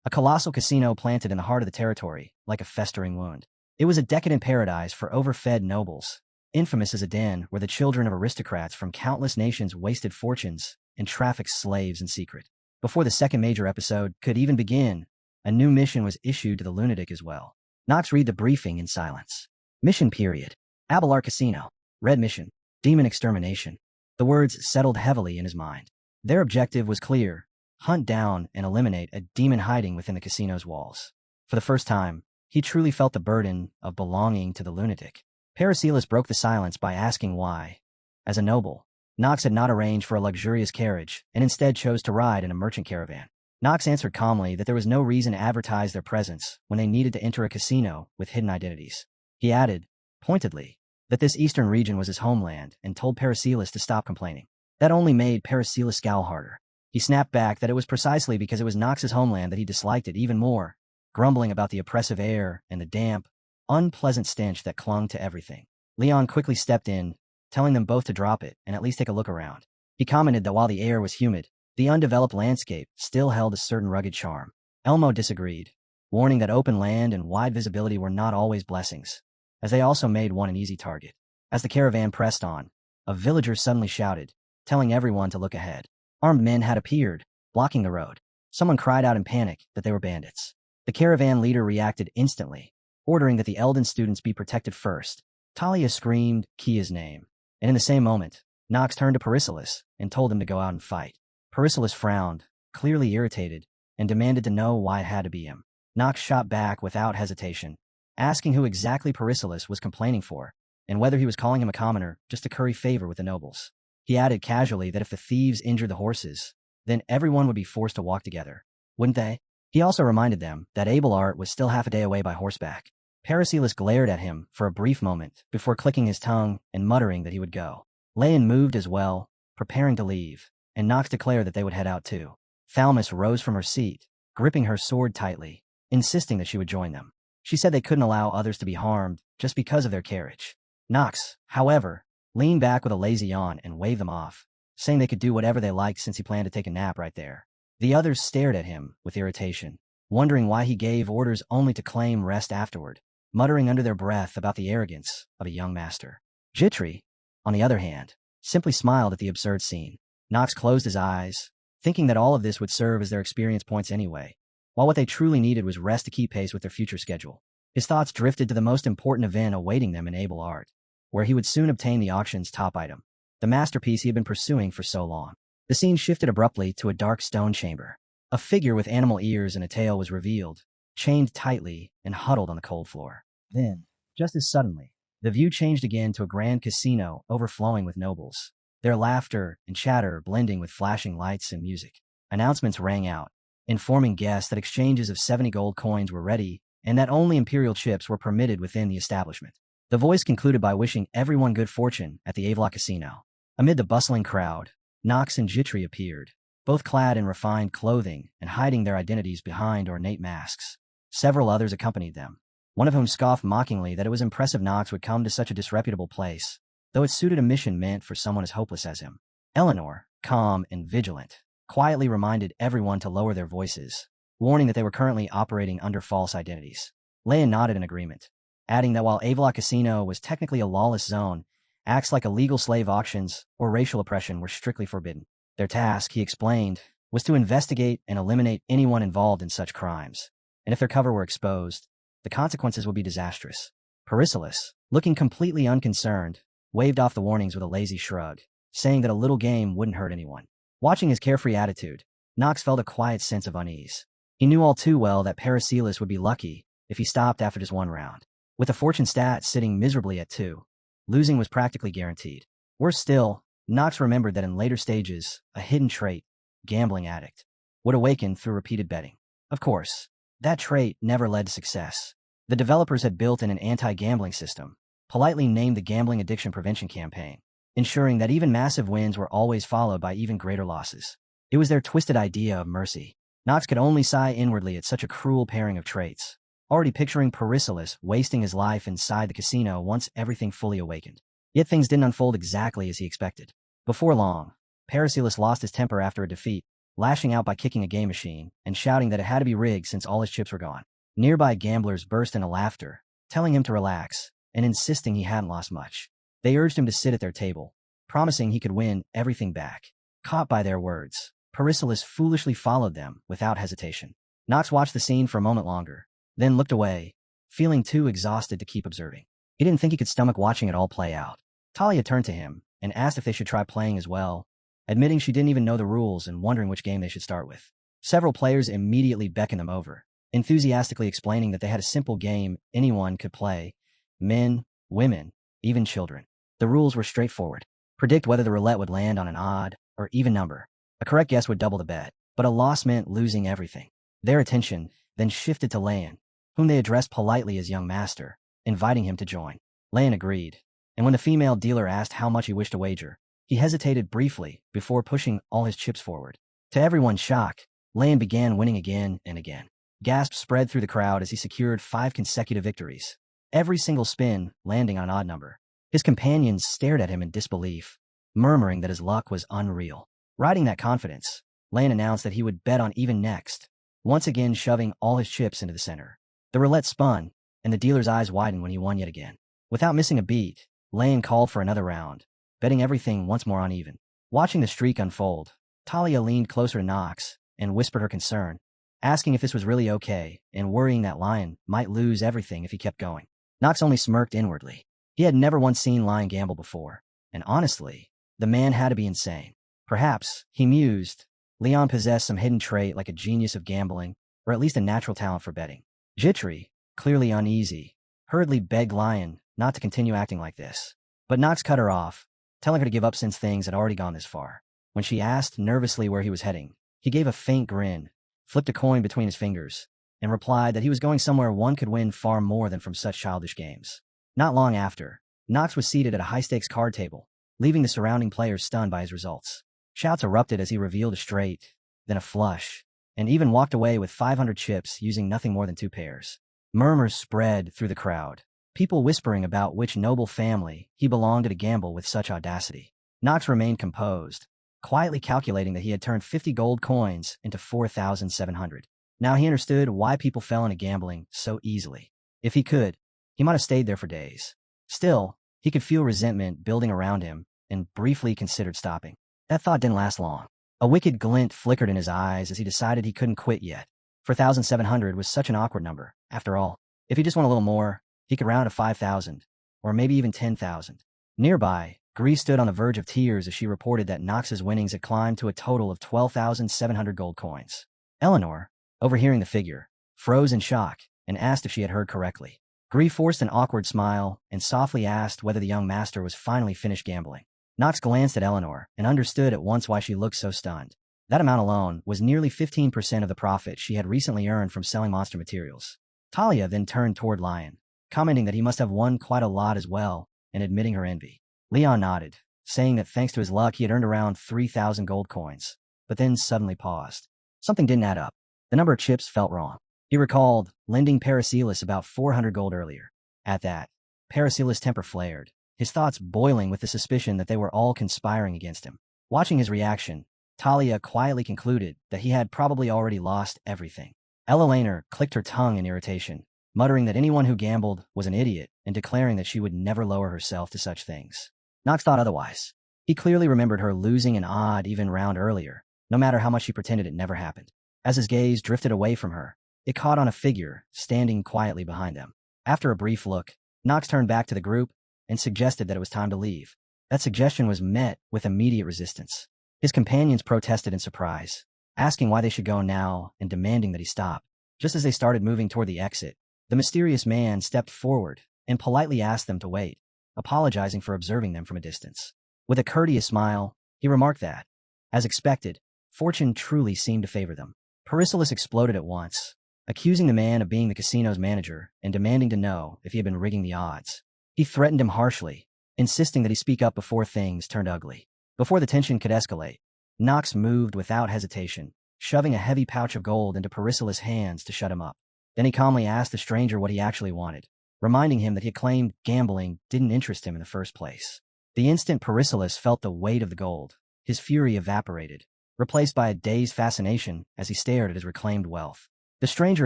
a colossal casino planted in the heart of the territory, like a festering wound. It was a decadent paradise for overfed nobles, infamous as a den where the children of aristocrats from countless nations wasted fortunes and trafficked slaves in secret. Before the second major episode could even begin, a new mission was issued to the lunatic as well. Knox read the briefing in silence. Mission period. Abelard Casino. Red mission. Demon extermination. The words settled heavily in his mind. Their objective was clear: hunt down and eliminate a demon hiding within the casino's walls. For the first time, he truly felt the burden of belonging to the lunatic. Paracelsus broke the silence by asking why. As a noble, Knox had not arranged for a luxurious carriage and instead chose to ride in a merchant caravan. Knox answered calmly that there was no reason to advertise their presence when they needed to enter a casino with hidden identities. He added, pointedly, that this eastern region was his homeland and told Paracelsus to stop complaining. That only made Paracelsus scowl harder. He snapped back that it was precisely because it was Knox's homeland that he disliked it even more, grumbling about the oppressive air and the damp, unpleasant stench that clung to everything. Leon quickly stepped in, telling them both to drop it and at least take a look around. He commented that while the air was humid, the undeveloped landscape still held a certain rugged charm. Elmo disagreed, warning that open land and wide visibility were not always blessings, as they also made one an easy target. As the caravan pressed on, a villager suddenly shouted, telling everyone to look ahead. Armed men had appeared, blocking the road. Someone cried out in panic that they were bandits. The caravan leader reacted instantly, ordering that the Elden students be protected first. Talia screamed Kia's name, and in the same moment, Knox turned to Paracelsus and told him to go out and fight. Paracelsus frowned, clearly irritated, and demanded to know why it had to be him. Knox shot back without hesitation, asking who exactly Paracelsus was complaining for, and whether he was calling him a commoner just to curry favor with the nobles. He added casually that if the thieves injured the horses, then everyone would be forced to walk together, wouldn't they? He also reminded them that Abelard was still half a day away by horseback. Paracelsus glared at him for a brief moment before clicking his tongue and muttering that he would go. Leon moved as well, preparing to leave, and Knox declared that they would head out too. Thalmus rose from her seat, gripping her sword tightly, insisting that she would join them. She said they couldn't allow others to be harmed just because of their carriage. Knox, however, leaned back with a lazy yawn and waved them off, saying they could do whatever they liked since he planned to take a nap right there. The others stared at him with irritation, wondering why he gave orders only to claim rest afterward, muttering under their breath about the arrogance of a young master. Jitri, on the other hand, simply smiled at the absurd scene. Knox closed his eyes, thinking that all of this would serve as their experience points anyway, while what they truly needed was rest to keep pace with their future schedule. His thoughts drifted to the most important event awaiting them in Abelard, where he would soon obtain the auction's top item, the masterpiece he had been pursuing for so long. The scene shifted abruptly to a dark stone chamber. A figure with animal ears and a tail was revealed, chained tightly and huddled on the cold floor. Then, just as suddenly, the view changed again to a grand casino overflowing with nobles, their laughter and chatter blending with flashing lights and music. Announcements rang out, informing guests that exchanges of 70 gold coins were ready and that only Imperial chips were permitted within the establishment. The voice concluded by wishing everyone good fortune at the Avla Casino. Amid the bustling crowd, Nox and Jitri appeared, both clad in refined clothing and hiding their identities behind ornate masks. Several others accompanied them, one of whom scoffed mockingly that it was impressive Nox would come to such a disreputable place, though it suited a mission meant for someone as hopeless as him. Eleanor, calm and vigilant, quietly reminded everyone to lower their voices, warning that they were currently operating under false identities. Leia nodded in agreement, adding that while Avla Casino was technically a lawless zone, acts like illegal slave auctions or racial oppression were strictly forbidden. Their task, he explained, was to investigate and eliminate anyone involved in such crimes, and if their cover were exposed, the consequences would be disastrous. Perisilis, looking completely unconcerned, waved off the warnings with a lazy shrug, saying that a little game wouldn't hurt anyone. Watching his carefree attitude, Nox felt a quiet sense of unease. He knew all too well that Perisilis would be lucky if he stopped after just one round. With the fortune stat sitting miserably at 2, losing was practically guaranteed. Worse still, Nox remembered that in later stages, a hidden trait, gambling addict, would awaken through repeated betting. Of course, that trait never led to success. The developers had built in an anti-gambling system, politely named the Gambling Addiction Prevention Campaign, ensuring that even massive wins were always followed by even greater losses. It was their twisted idea of mercy. Nox could only sigh inwardly at such a cruel pairing of traits, already picturing Perisilis wasting his life inside the casino once everything fully awakened. Yet things didn't unfold exactly as he expected. Before long, Perisilis lost his temper after a defeat, lashing out by kicking a game machine and shouting that it had to be rigged since all his chips were gone. Nearby gamblers burst into laughter, telling him to relax and insisting he hadn't lost much. They urged him to sit at their table, promising he could win everything back. Caught by their words, Perisilis foolishly followed them without hesitation. Nox watched the scene for a moment longer, then looked away, feeling too exhausted to keep observing. He didn't think he could stomach watching it all play out. Talia turned to him and asked if they should try playing as well, admitting she didn't even know the rules and wondering which game they should start with. Several players immediately beckoned them over, enthusiastically explaining that they had a simple game anyone could play: men, women, even children. The rules were straightforward. Predict whether the roulette would land on an odd or even number. A correct guess would double the bet, but a loss meant losing everything. Their attention then shifted to Leon, whom they addressed politely as young master, inviting him to join. Leon agreed, and when the female dealer asked how much he wished to wager, he hesitated briefly before pushing all his chips forward. To everyone's shock, Leon began winning again and again. Gasps spread through the crowd as he secured 5 consecutive victories, every single spin landing on an odd number. His companions stared at him in disbelief, murmuring that his luck was unreal. Riding that confidence, Leon announced that he would bet on even next, once again shoving all his chips into the center. The roulette spun, and the dealer's eyes widened when he won yet again. Without missing a beat, Leon called for another round, betting everything once more uneven. Watching the streak unfold, Talia leaned closer to Nox and whispered her concern, asking if this was really okay and worrying that Lion might lose everything if he kept going. Nox only smirked inwardly. He had never once seen Lion gamble before, and honestly, the man had to be insane. Perhaps, he mused, Leon possessed some hidden trait like a genius of gambling, or at least a natural talent for betting. Jitri, clearly uneasy, hurriedly begged Lion not to continue acting like this. But Nox cut her off, telling her to give up since things had already gone this far. When she asked nervously where he was heading, he gave a faint grin, flipped a coin between his fingers, and replied that he was going somewhere one could win far more than from such childish games. Not long after, Nox was seated at a high-stakes card table, leaving the surrounding players stunned by his results. Shouts erupted as he revealed a straight, then a flush, and even walked away with 500 chips using nothing more than 2 pairs. Murmurs spread through the crowd, people whispering about which noble family he belonged to gamble with such audacity. Nox remained composed, quietly calculating that he had turned 50 gold coins into 4,700. Now he understood why people fell into gambling so easily. If he could, he might have stayed there for days. Still, he could feel resentment building around him and briefly considered stopping. That thought didn't last long. A wicked glint flickered in his eyes as he decided he couldn't quit yet. 4,700 was such an awkward number, after all. If he just won a little more, he could round to 5,000, or maybe even 10,000. Nearby, Gree stood on the verge of tears as she reported that Nox's winnings had climbed to a total of 12,700 gold coins. Eleanor, overhearing the figure, froze in shock and asked if she had heard correctly. Gree forced an awkward smile and softly asked whether the young master was finally finished gambling. Nox glanced at Eleanor and understood at once why she looked so stunned. That amount alone was nearly 15% of the profit she had recently earned from selling monster materials. Talia then turned toward Lion, commenting that he must have won quite a lot as well and admitting her envy. Leon nodded, saying that thanks to his luck he had earned around 3,000 gold coins, but then suddenly paused. Something didn't add up. The number of chips felt wrong. He recalled lending Paracelsus about 400 gold earlier. At that, Paracelsus' temper flared, his thoughts boiling with the suspicion that they were all conspiring against him. Watching his reaction, Talia quietly concluded that he had probably already lost everything. Ella Laner clicked her tongue in irritation, muttering that anyone who gambled was an idiot and declaring that she would never lower herself to such things. Knox thought otherwise. He clearly remembered her losing an odd, even round earlier, no matter how much she pretended it never happened. As his gaze drifted away from her, it caught on a figure standing quietly behind them. After a brief look, Knox turned back to the group and suggested that it was time to leave. That suggestion was met with immediate resistance. His companions protested in surprise, asking why they should go now and demanding that he stop. Just as they started moving toward the exit, the mysterious man stepped forward and politely asked them to wait, apologizing for observing them from a distance. With a courteous smile, he remarked that, as expected, fortune truly seemed to favor them. Paracelsus exploded at once, accusing the man of being the casino's manager and demanding to know if he had been rigging the odds. He threatened him harshly, insisting that he speak up before things turned ugly. Before the tension could escalate, Knox moved without hesitation, shoving a heavy pouch of gold into Paracelsus' hands to shut him up. Then he calmly asked the stranger what he actually wanted, reminding him that he had claimed gambling didn't interest him in the first place. The instant Paracelsus felt the weight of the gold, his fury evaporated, replaced by a dazed fascination as he stared at his reclaimed wealth. The stranger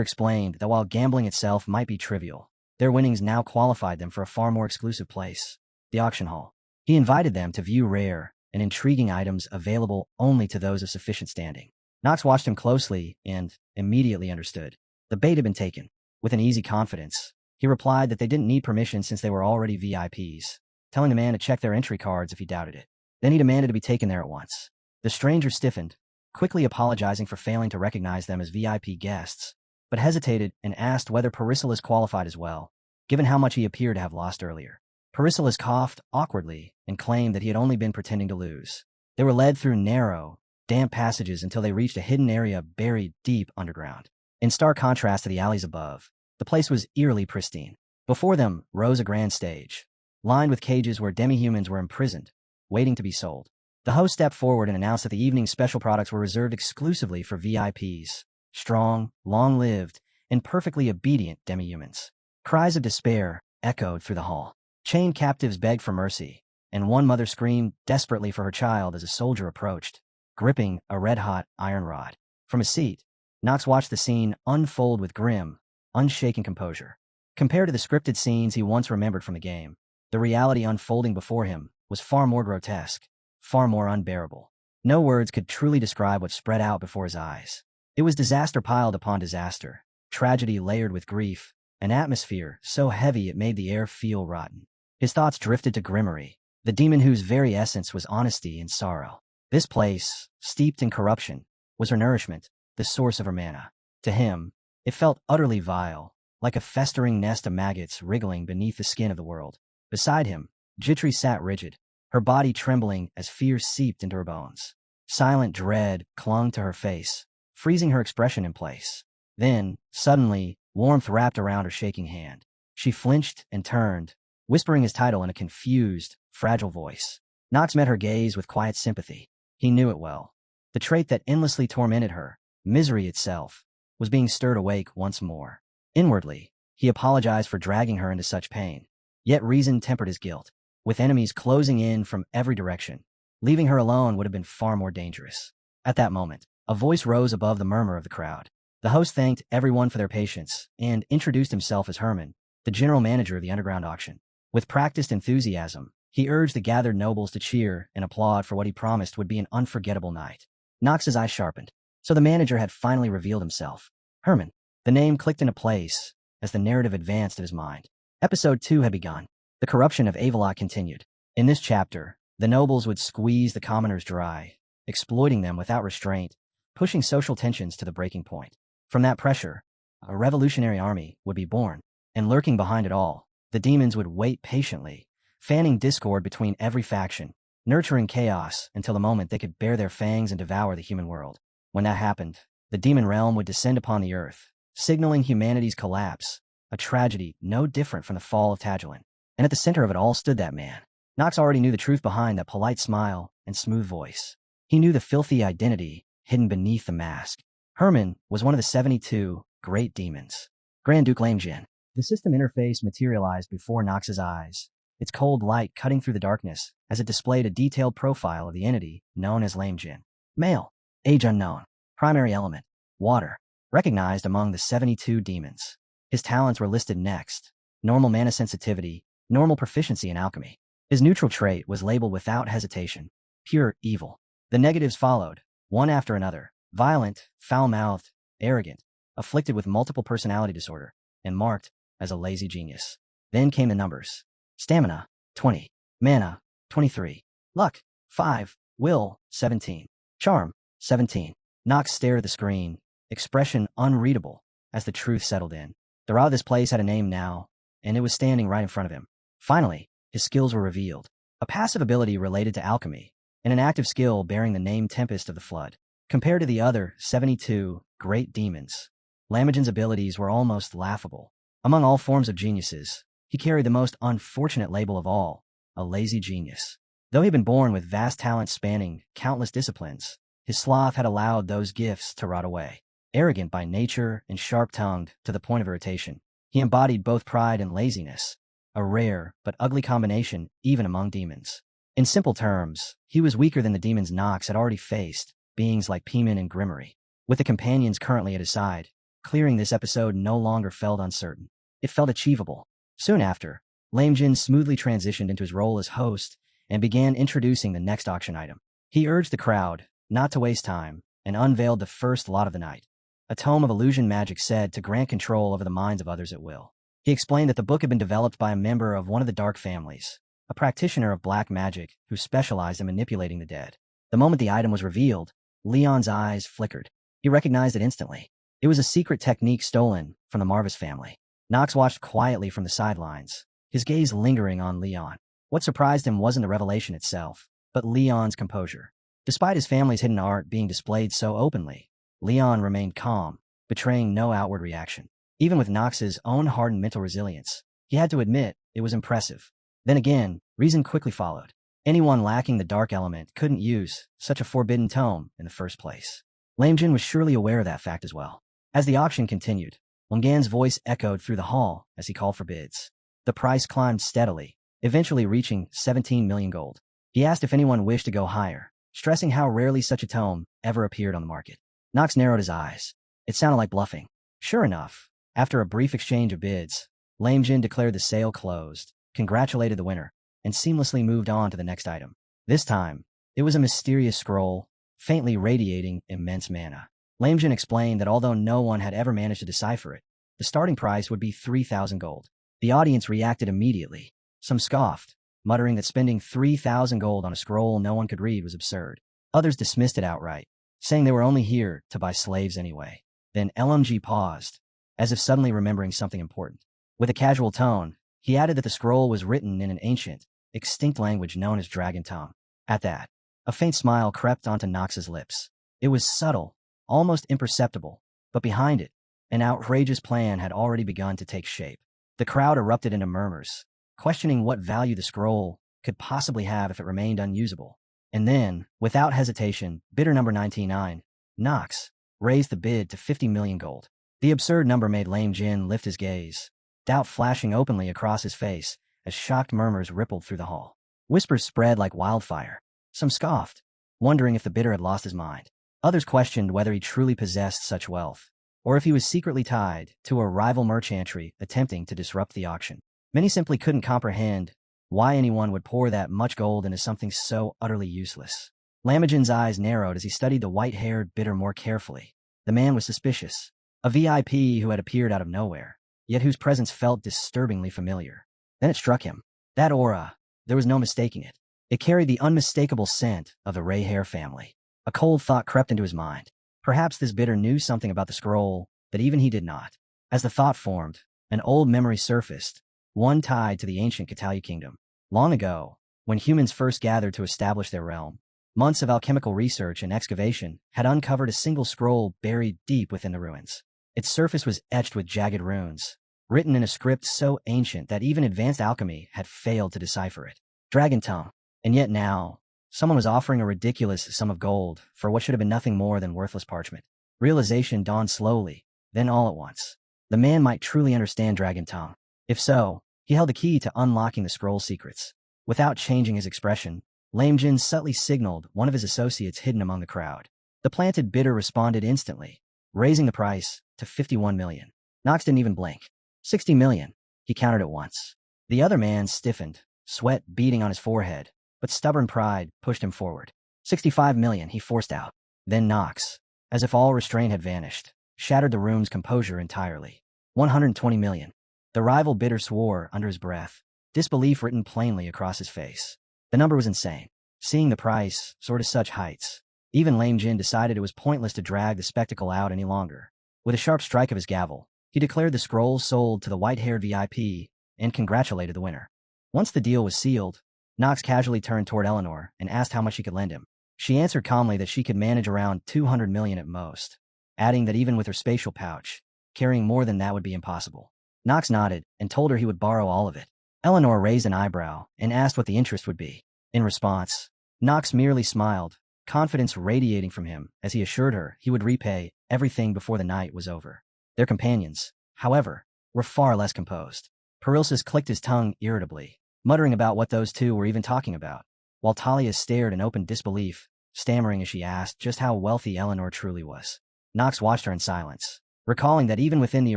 explained that while gambling itself might be trivial, their winnings now qualified them for a far more exclusive place, the auction hall. He invited them to view rare and intriguing items available only to those of sufficient standing. Knox watched him closely and immediately understood. The bait had been taken. With an easy confidence, he replied that they didn't need permission since they were already VIPs, telling the man to check their entry cards if he doubted it. Then he demanded to be taken there at once. The stranger stiffened, quickly apologizing for failing to recognize them as VIP guests, but hesitated and asked whether Paracelsus qualified as well, given how much he appeared to have lost earlier. Paracelsus coughed awkwardly and claimed that he had only been pretending to lose. They were led through narrow, damp passages until they reached a hidden area buried deep underground. In stark contrast to the alleys above, the place was eerily pristine. Before them rose a grand stage, lined with cages where demi-humans were imprisoned, waiting to be sold. The host stepped forward and announced that the evening's special products were reserved exclusively for VIPs, strong, long-lived, and perfectly obedient demi-humans. Cries of despair echoed through the hall. Chained captives begged for mercy, and one mother screamed desperately for her child as a soldier approached, gripping a red-hot iron rod. From his seat, Knox watched the scene unfold with grim, unshaken composure. Compared to the scripted scenes he once remembered from the game, the reality unfolding before him was far more grotesque, far more unbearable. No words could truly describe what spread out before his eyes. It was disaster piled upon disaster, tragedy layered with grief, an atmosphere so heavy it made the air feel rotten. His thoughts drifted to Grimmery, the demon whose very essence was honesty and sorrow. This place, steeped in corruption, was her nourishment, the source of her mana. To him, it felt utterly vile, like a festering nest of maggots wriggling beneath the skin of the world. Beside him, Jitri sat rigid, her body trembling as fear seeped into her bones. Silent dread clung to her face, freezing her expression in place. Then, suddenly, warmth wrapped around her shaking hand. She flinched and turned, whispering his title in a confused, fragile voice. Knox met her gaze with quiet sympathy. He knew it well. The trait that endlessly tormented her, misery itself, was being stirred awake once more. Inwardly, he apologized for dragging her into such pain. Yet reason tempered his guilt. With enemies closing in from every direction, leaving her alone would have been far more dangerous. At that moment, a voice rose above the murmur of the crowd. The host thanked everyone for their patience and introduced himself as Herman, the general manager of the underground auction. With practiced enthusiasm, he urged the gathered nobles to cheer and applaud for what he promised would be an unforgettable night. Knox's eyes sharpened. So the manager had finally revealed himself. Herman. The name clicked into place as the narrative advanced in his mind. Episode 2 had begun. The corruption of Avalok continued. In this chapter, the nobles would squeeze the commoners dry, exploiting them without restraint, pushing social tensions to the breaking point. From that pressure, a revolutionary army would be born, and lurking behind it all, the demons would wait patiently, fanning discord between every faction, nurturing chaos until the moment they could bare their fangs and devour the human world. When that happened, the demon realm would descend upon the earth, signaling humanity's collapse, a tragedy no different from the fall of Tajuan. And at the center of it all stood that man. Knox already knew the truth behind that polite smile and smooth voice. He knew the filthy identity hidden beneath the mask. Herman was one of the 72 great demons. Grand Duke Lame Jin. The system interface materialized before Knox's eyes, its cold light cutting through the darkness as it displayed a detailed profile of the entity known as Lame Jin. Male, age unknown, primary element, water, recognized among the 72 demons. His talents were listed next: normal mana sensitivity, normal proficiency in alchemy. His neutral trait was labeled without hesitation: pure evil. The negatives followed, one after another: violent, foul-mouthed, arrogant, afflicted with multiple personality disorder, and marked as a lazy genius. Then came the numbers. Stamina, 20. Mana, 23. Luck, 5. Will, 17. Charm, 17. Knox stared at the screen, expression unreadable, as the truth settled in. The Ra of this place had a name now, and it was standing right in front of him. Finally, his skills were revealed. A passive ability related to alchemy, and an active skill bearing the name Tempest of the Flood. Compared to the other 72 great demons, Lamujin's abilities were almost laughable. Among all forms of geniuses, he carried the most unfortunate label of all: a lazy genius. Though he had been born with vast talents spanning countless disciplines, his sloth had allowed those gifts to rot away. Arrogant by nature and sharp-tongued to the point of irritation, he embodied both pride and laziness, a rare but ugly combination even among demons. In simple terms, he was weaker than the demons Knox had already faced, beings like Peeman and Grimmery. With the companions currently at his side, clearing this episode no longer felt uncertain. It felt achievable. Soon after, Lame Jin smoothly transitioned into his role as host and began introducing the next auction item. He urged the crowd not to waste time and unveiled the first lot of the night: a tome of illusion magic said to grant control over the minds of others at will. He explained that the book had been developed by a member of one of the dark families, a practitioner of black magic who specialized in manipulating the dead. The moment the item was revealed, Leon's eyes flickered. He recognized it instantly. It was a secret technique stolen from the Marvis family. Knox watched quietly from the sidelines, his gaze lingering on Leon. What surprised him wasn't the revelation itself, but Leon's composure. Despite his family's hidden art being displayed so openly, Leon remained calm, betraying no outward reaction. Even with Knox's own hardened mental resilience, he had to admit it was impressive. Then again, reason quickly followed. Anyone lacking the dark element couldn't use such a forbidden tome in the first place. Lame Jin was surely aware of that fact as well. As the auction continued, Longan's voice echoed through the hall as he called for bids. The price climbed steadily, eventually reaching 17 million gold. He asked if anyone wished to go higher, stressing how rarely such a tome ever appeared on the market. Knox narrowed his eyes. It sounded like bluffing. Sure enough, after a brief exchange of bids, Lame Jin declared the sale closed, congratulated the winner, and seamlessly moved on to the next item. This time, it was a mysterious scroll, faintly radiating immense mana. Lame Jin explained that although no one had ever managed to decipher it, the starting price would be 3,000 gold. The audience reacted immediately. Some scoffed, muttering that spending 3,000 gold on a scroll no one could read was absurd. Others dismissed it outright, saying they were only here to buy slaves anyway. Then LMG paused, as if suddenly remembering something important. With a casual tone, he added that the scroll was written in an ancient, extinct language known as Dragon Tongue. At that, a faint smile crept onto Knox's lips. It was subtle, almost imperceptible, but behind it, an outrageous plan had already begun to take shape. The crowd erupted into murmurs, questioning what value the scroll could possibly have if it remained unusable. And then, without hesitation, bidder number 99, Knox, raised the bid to 50 million gold. The absurd number made Lame Jin lift his gaze, doubt flashing openly across his face as shocked murmurs rippled through the hall. Whispers spread like wildfire. Some scoffed, wondering if the bidder had lost his mind. Others questioned whether he truly possessed such wealth, or if he was secretly tied to a rival merchantry attempting to disrupt the auction. Many simply couldn't comprehend why anyone would pour that much gold into something so utterly useless. Lamujin's eyes narrowed as he studied the white-haired bidder more carefully. The man was suspicious, a VIP who had appeared out of nowhere, yet whose presence felt disturbingly familiar. Then it struck him. That aura, there was no mistaking it. It carried the unmistakable scent of the Ray Hair family. A cold thought crept into his mind. Perhaps this bidder knew something about the scroll that even he did not. As the thought formed, an old memory surfaced, one tied to the ancient Catalya kingdom. Long ago, when humans first gathered to establish their realm, months of alchemical research and excavation had uncovered a single scroll buried deep within the ruins. Its surface was etched with jagged runes, written in a script so ancient that even advanced alchemy had failed to decipher it. Dragon tongue. And yet now, someone was offering a ridiculous sum of gold for what should have been nothing more than worthless parchment. Realization dawned slowly, then all at once. The man might truly understand Dragon Tongue. If so, he held the key to unlocking the scroll's secrets. Without changing his expression, Lame Jin subtly signaled one of his associates hidden among the crowd. The planted bidder responded instantly, raising the price to 51 million. Knox didn't even blink. 60 million, he countered at once. The other man stiffened, sweat beading on his forehead, but stubborn pride pushed him forward. 65 million, he forced out. Then Knox, as if all restraint had vanished, shattered the room's composure entirely. 120 million. The rival bidder swore under his breath, disbelief written plainly across his face. The number was insane. Seeing the price soar to such heights, even Lame Jin decided it was pointless to drag the spectacle out any longer. With a sharp strike of his gavel, he declared the scroll sold to the white-haired VIP and congratulated the winner. Once the deal was sealed, Knox casually turned toward Eleanor and asked how much she could lend him. She answered calmly that she could manage around 200 million at most, adding that even with her spatial pouch, carrying more than that would be impossible. Knox nodded and told her he would borrow all of it. Eleanor raised an eyebrow and asked what the interest would be. In response, Knox merely smiled, confidence radiating from him as he assured her he would repay everything before the night was over. Their companions, however, were far less composed. Perilsus clicked his tongue irritably, muttering about what those two were even talking about, while Talia stared in open disbelief, stammering as she asked just how wealthy Eleanor truly was. Knox watched her in silence, recalling that even within the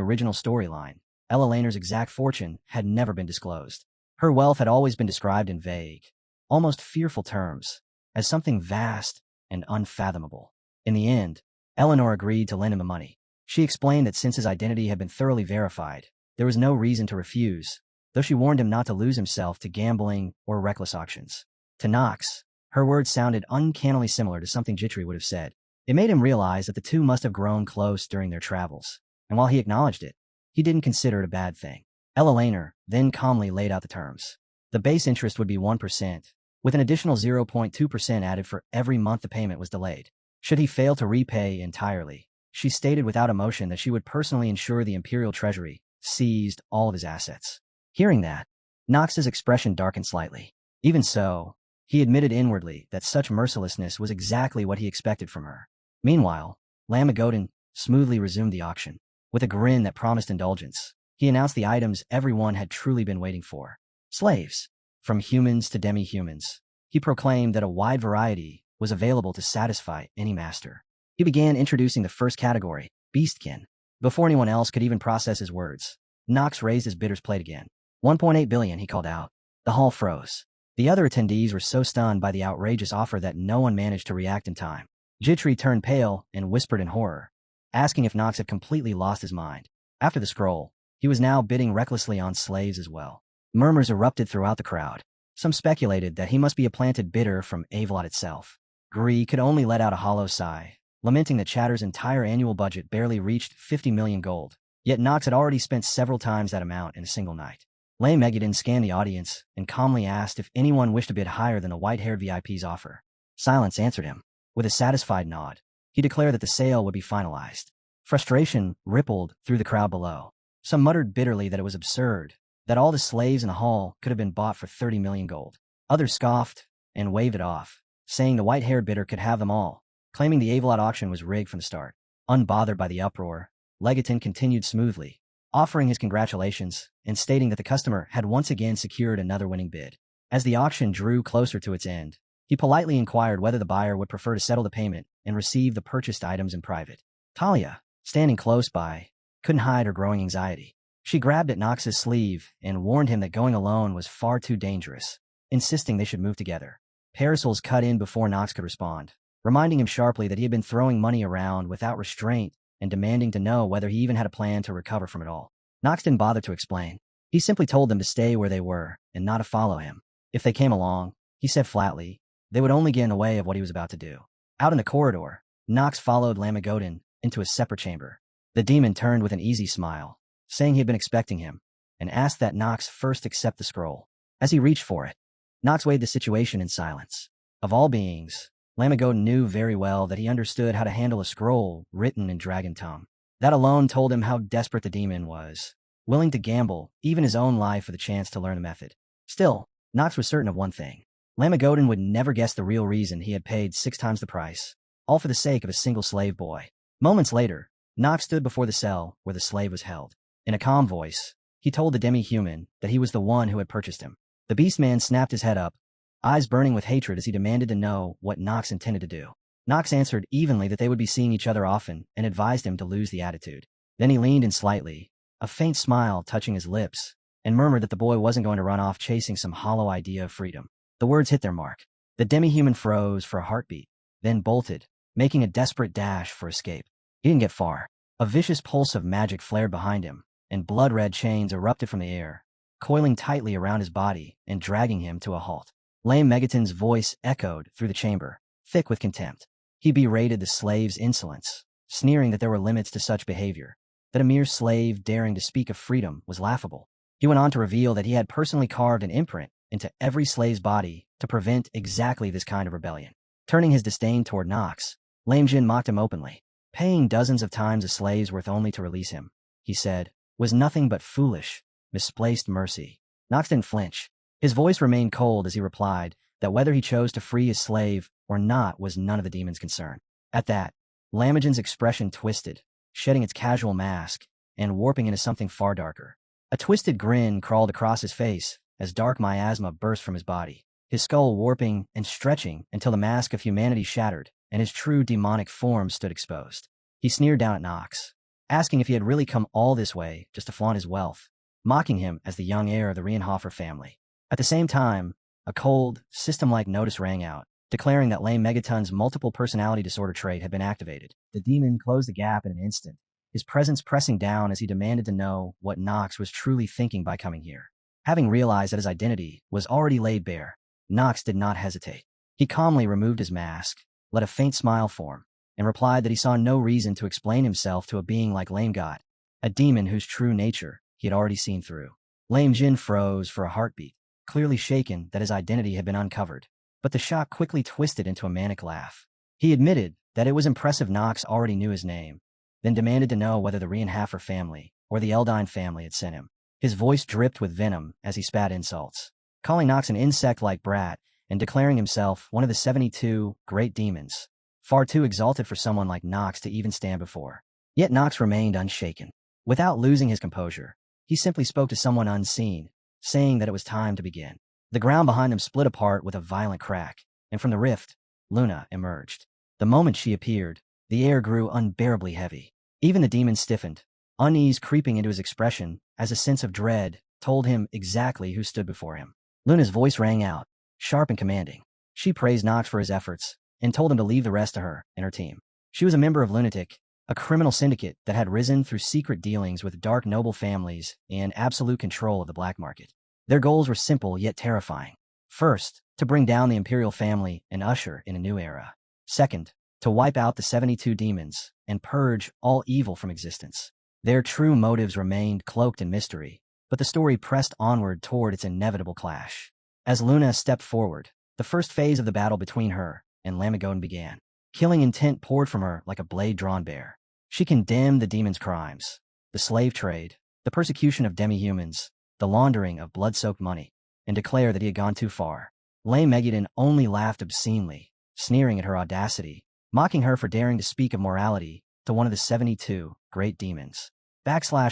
original storyline, Ella Laner's exact fortune had never been disclosed. Her wealth had always been described in vague, almost fearful terms, as something vast and unfathomable. In the end, Eleanor agreed to lend him the money. She explained that since his identity had been thoroughly verified, there was no reason to refuse, though she warned him not to lose himself to gambling or reckless auctions. To Knox, her words sounded uncannily similar to something Jitri would have said. It made him realize that the two must have grown close during their travels, and while he acknowledged it, he didn't consider it a bad thing. Ella Laner then calmly laid out the terms. The base interest would be 1%, with an additional 0.2% added for every month the payment was delayed. Should he fail to repay entirely, she stated without emotion that she would personally ensure the Imperial Treasury seized all of his assets. Hearing that, Knox's expression darkened slightly. Even so, he admitted inwardly that such mercilessness was exactly what he expected from her. Meanwhile, Lamagodan smoothly resumed the auction. With a grin that promised indulgence, he announced the items everyone had truly been waiting for. Slaves, from humans to demi-humans. He proclaimed that a wide variety was available to satisfy any master. He began introducing the first category, beastkin. Before anyone else could even process his words, Knox raised his bidder's plate again. 1.8 billion, he called out. The hall froze. The other attendees were so stunned by the outrageous offer that no one managed to react in time. Jitri turned pale and whispered in horror, asking if Knox had completely lost his mind. After the scroll, he was now bidding recklessly on slaves as well. Murmurs erupted throughout the crowd. Some speculated that he must be a planted bidder from Avalot itself. Gree could only let out a hollow sigh, lamenting that Chatter's entire annual budget barely reached 50 million gold, yet Knox had already spent several times that amount in a single night. Lame Megadon scanned the audience and calmly asked if anyone wished to bid higher than the white-haired VIP's offer. Silence answered him. With a satisfied nod, he declared that the sale would be finalized. Frustration rippled through the crowd below. Some muttered bitterly that it was absurd, that all the slaves in the hall could have been bought for 30 million gold. Others scoffed and waved it off, saying the white-haired bidder could have them all, claiming the Avalot auction was rigged from the start. Unbothered by the uproar, Legaton continued smoothly, offering his congratulations and stating that the customer had once again secured another winning bid. As the auction drew closer to its end, he politely inquired whether the buyer would prefer to settle the payment and receive the purchased items in private. Talia, standing close by, couldn't hide her growing anxiety. She grabbed at Knox's sleeve and warned him that going alone was far too dangerous, insisting they should move together. Parasols cut in before Knox could respond, reminding him sharply that he had been throwing money around without restraint and demanding to know whether he even had a plan to recover from it all. Knox didn't bother to explain. He simply told them to stay where they were and not to follow him. If they came along, he said flatly, they would only get in the way of what he was about to do. Out in the corridor, Knox followed Lamagodan into a separate chamber. The demon turned with an easy smile, saying he had been expecting him, and asked that Knox first accept the scroll. As he reached for it, Knox weighed the situation in silence. Of all beings, Lamagodan knew very well that he understood how to handle a scroll written in dragon tongue. That alone told him how desperate the demon was, willing to gamble even his own life for the chance to learn the method. Still, Knox was certain of one thing. Lamagodan would never guess the real reason he had paid 6 times the price, all for the sake of a single slave boy. Moments later, Knox stood before the cell where the slave was held. In a calm voice, he told the demi-human that he was the one who had purchased him. The beast man snapped his head up, eyes burning with hatred as he demanded to know what Knox intended to do. Knox answered evenly that they would be seeing each other often and advised him to lose the attitude. Then he leaned in slightly, a faint smile touching his lips, and murmured that the boy wasn't going to run off chasing some hollow idea of freedom. The words hit their mark. The demi-human froze for a heartbeat, then bolted, making a desperate dash for escape. He didn't get far. A vicious pulse of magic flared behind him, and blood-red chains erupted from the air, coiling tightly around his body and dragging him to a halt. Lame Megaton's voice echoed through the chamber, thick with contempt. He berated the slave's insolence, sneering that there were limits to such behavior, that a mere slave daring to speak of freedom was laughable. He went on to reveal that he had personally carved an imprint into every slave's body to prevent exactly this kind of rebellion. Turning his disdain toward Knox, Lame Jin mocked him openly. Paying dozens of times a slave's worth only to release him, he said, was nothing but foolish, misplaced mercy. Knox didn't flinch. His voice remained cold as he replied that whether he chose to free his slave or not was none of the demon's concern. At that, Lamagin's expression twisted, shedding its casual mask and warping into something far darker. A twisted grin crawled across his face as dark miasma burst from his body, his skull warping and stretching until the mask of humanity shattered and his true demonic form stood exposed. He sneered down at Knox, asking if he had really come all this way just to flaunt his wealth, mocking him as the young heir of the Reincarnated family. At the same time, a cold, system-like notice rang out, declaring that Lame Megaton's multiple personality disorder trait had been activated. The demon closed the gap in an instant, his presence pressing down as he demanded to know what Knox was truly thinking by coming here. Having realized that his identity was already laid bare, Knox did not hesitate. He calmly removed his mask, let a faint smile form, and replied that he saw no reason to explain himself to a being like Lame God, a demon whose true nature he had already seen through. Lame Jin froze for a heartbeat, clearly shaken that his identity had been uncovered, but the shock quickly twisted into a manic laugh. He admitted that it was impressive Knox already knew his name, then demanded to know whether the Reincarnated family or the Eldine family had sent him. His voice dripped with venom as he spat insults, calling Knox an insect-like brat and declaring himself one of the 72 great demons, far too exalted for someone like Knox to even stand before. Yet Knox remained unshaken. Without losing his composure, he simply spoke to someone unseen, saying that it was time to begin. The ground behind them split apart with a violent crack, and from the rift, Luna emerged. The moment she appeared, the air grew unbearably heavy. Even the demon stiffened, unease creeping into his expression as a sense of dread told him exactly who stood before him. Luna's voice rang out, sharp and commanding. She praised Knox for his efforts and told him to leave the rest to her and her team. She was a member of Lunatic, a criminal syndicate that had risen through secret dealings with dark noble families and absolute control of the black market. Their goals were simple yet terrifying. First, to bring down the imperial family and usher in a new era. Second, to wipe out the 72 demons and purge all evil from existence. Their true motives remained cloaked in mystery, but the story pressed onward toward its inevitable clash. As Luna stepped forward, the first phase of the battle between her and Lamagodan began. Killing intent poured from her like a blade drawn bare. She condemned the demon's crimes, the slave trade, the persecution of demi-humans, the laundering of blood-soaked money, and declared that he had gone too far. Lame Megaton only laughed obscenely, sneering at her audacity, mocking her for daring to speak of morality to one of the 72 great demons.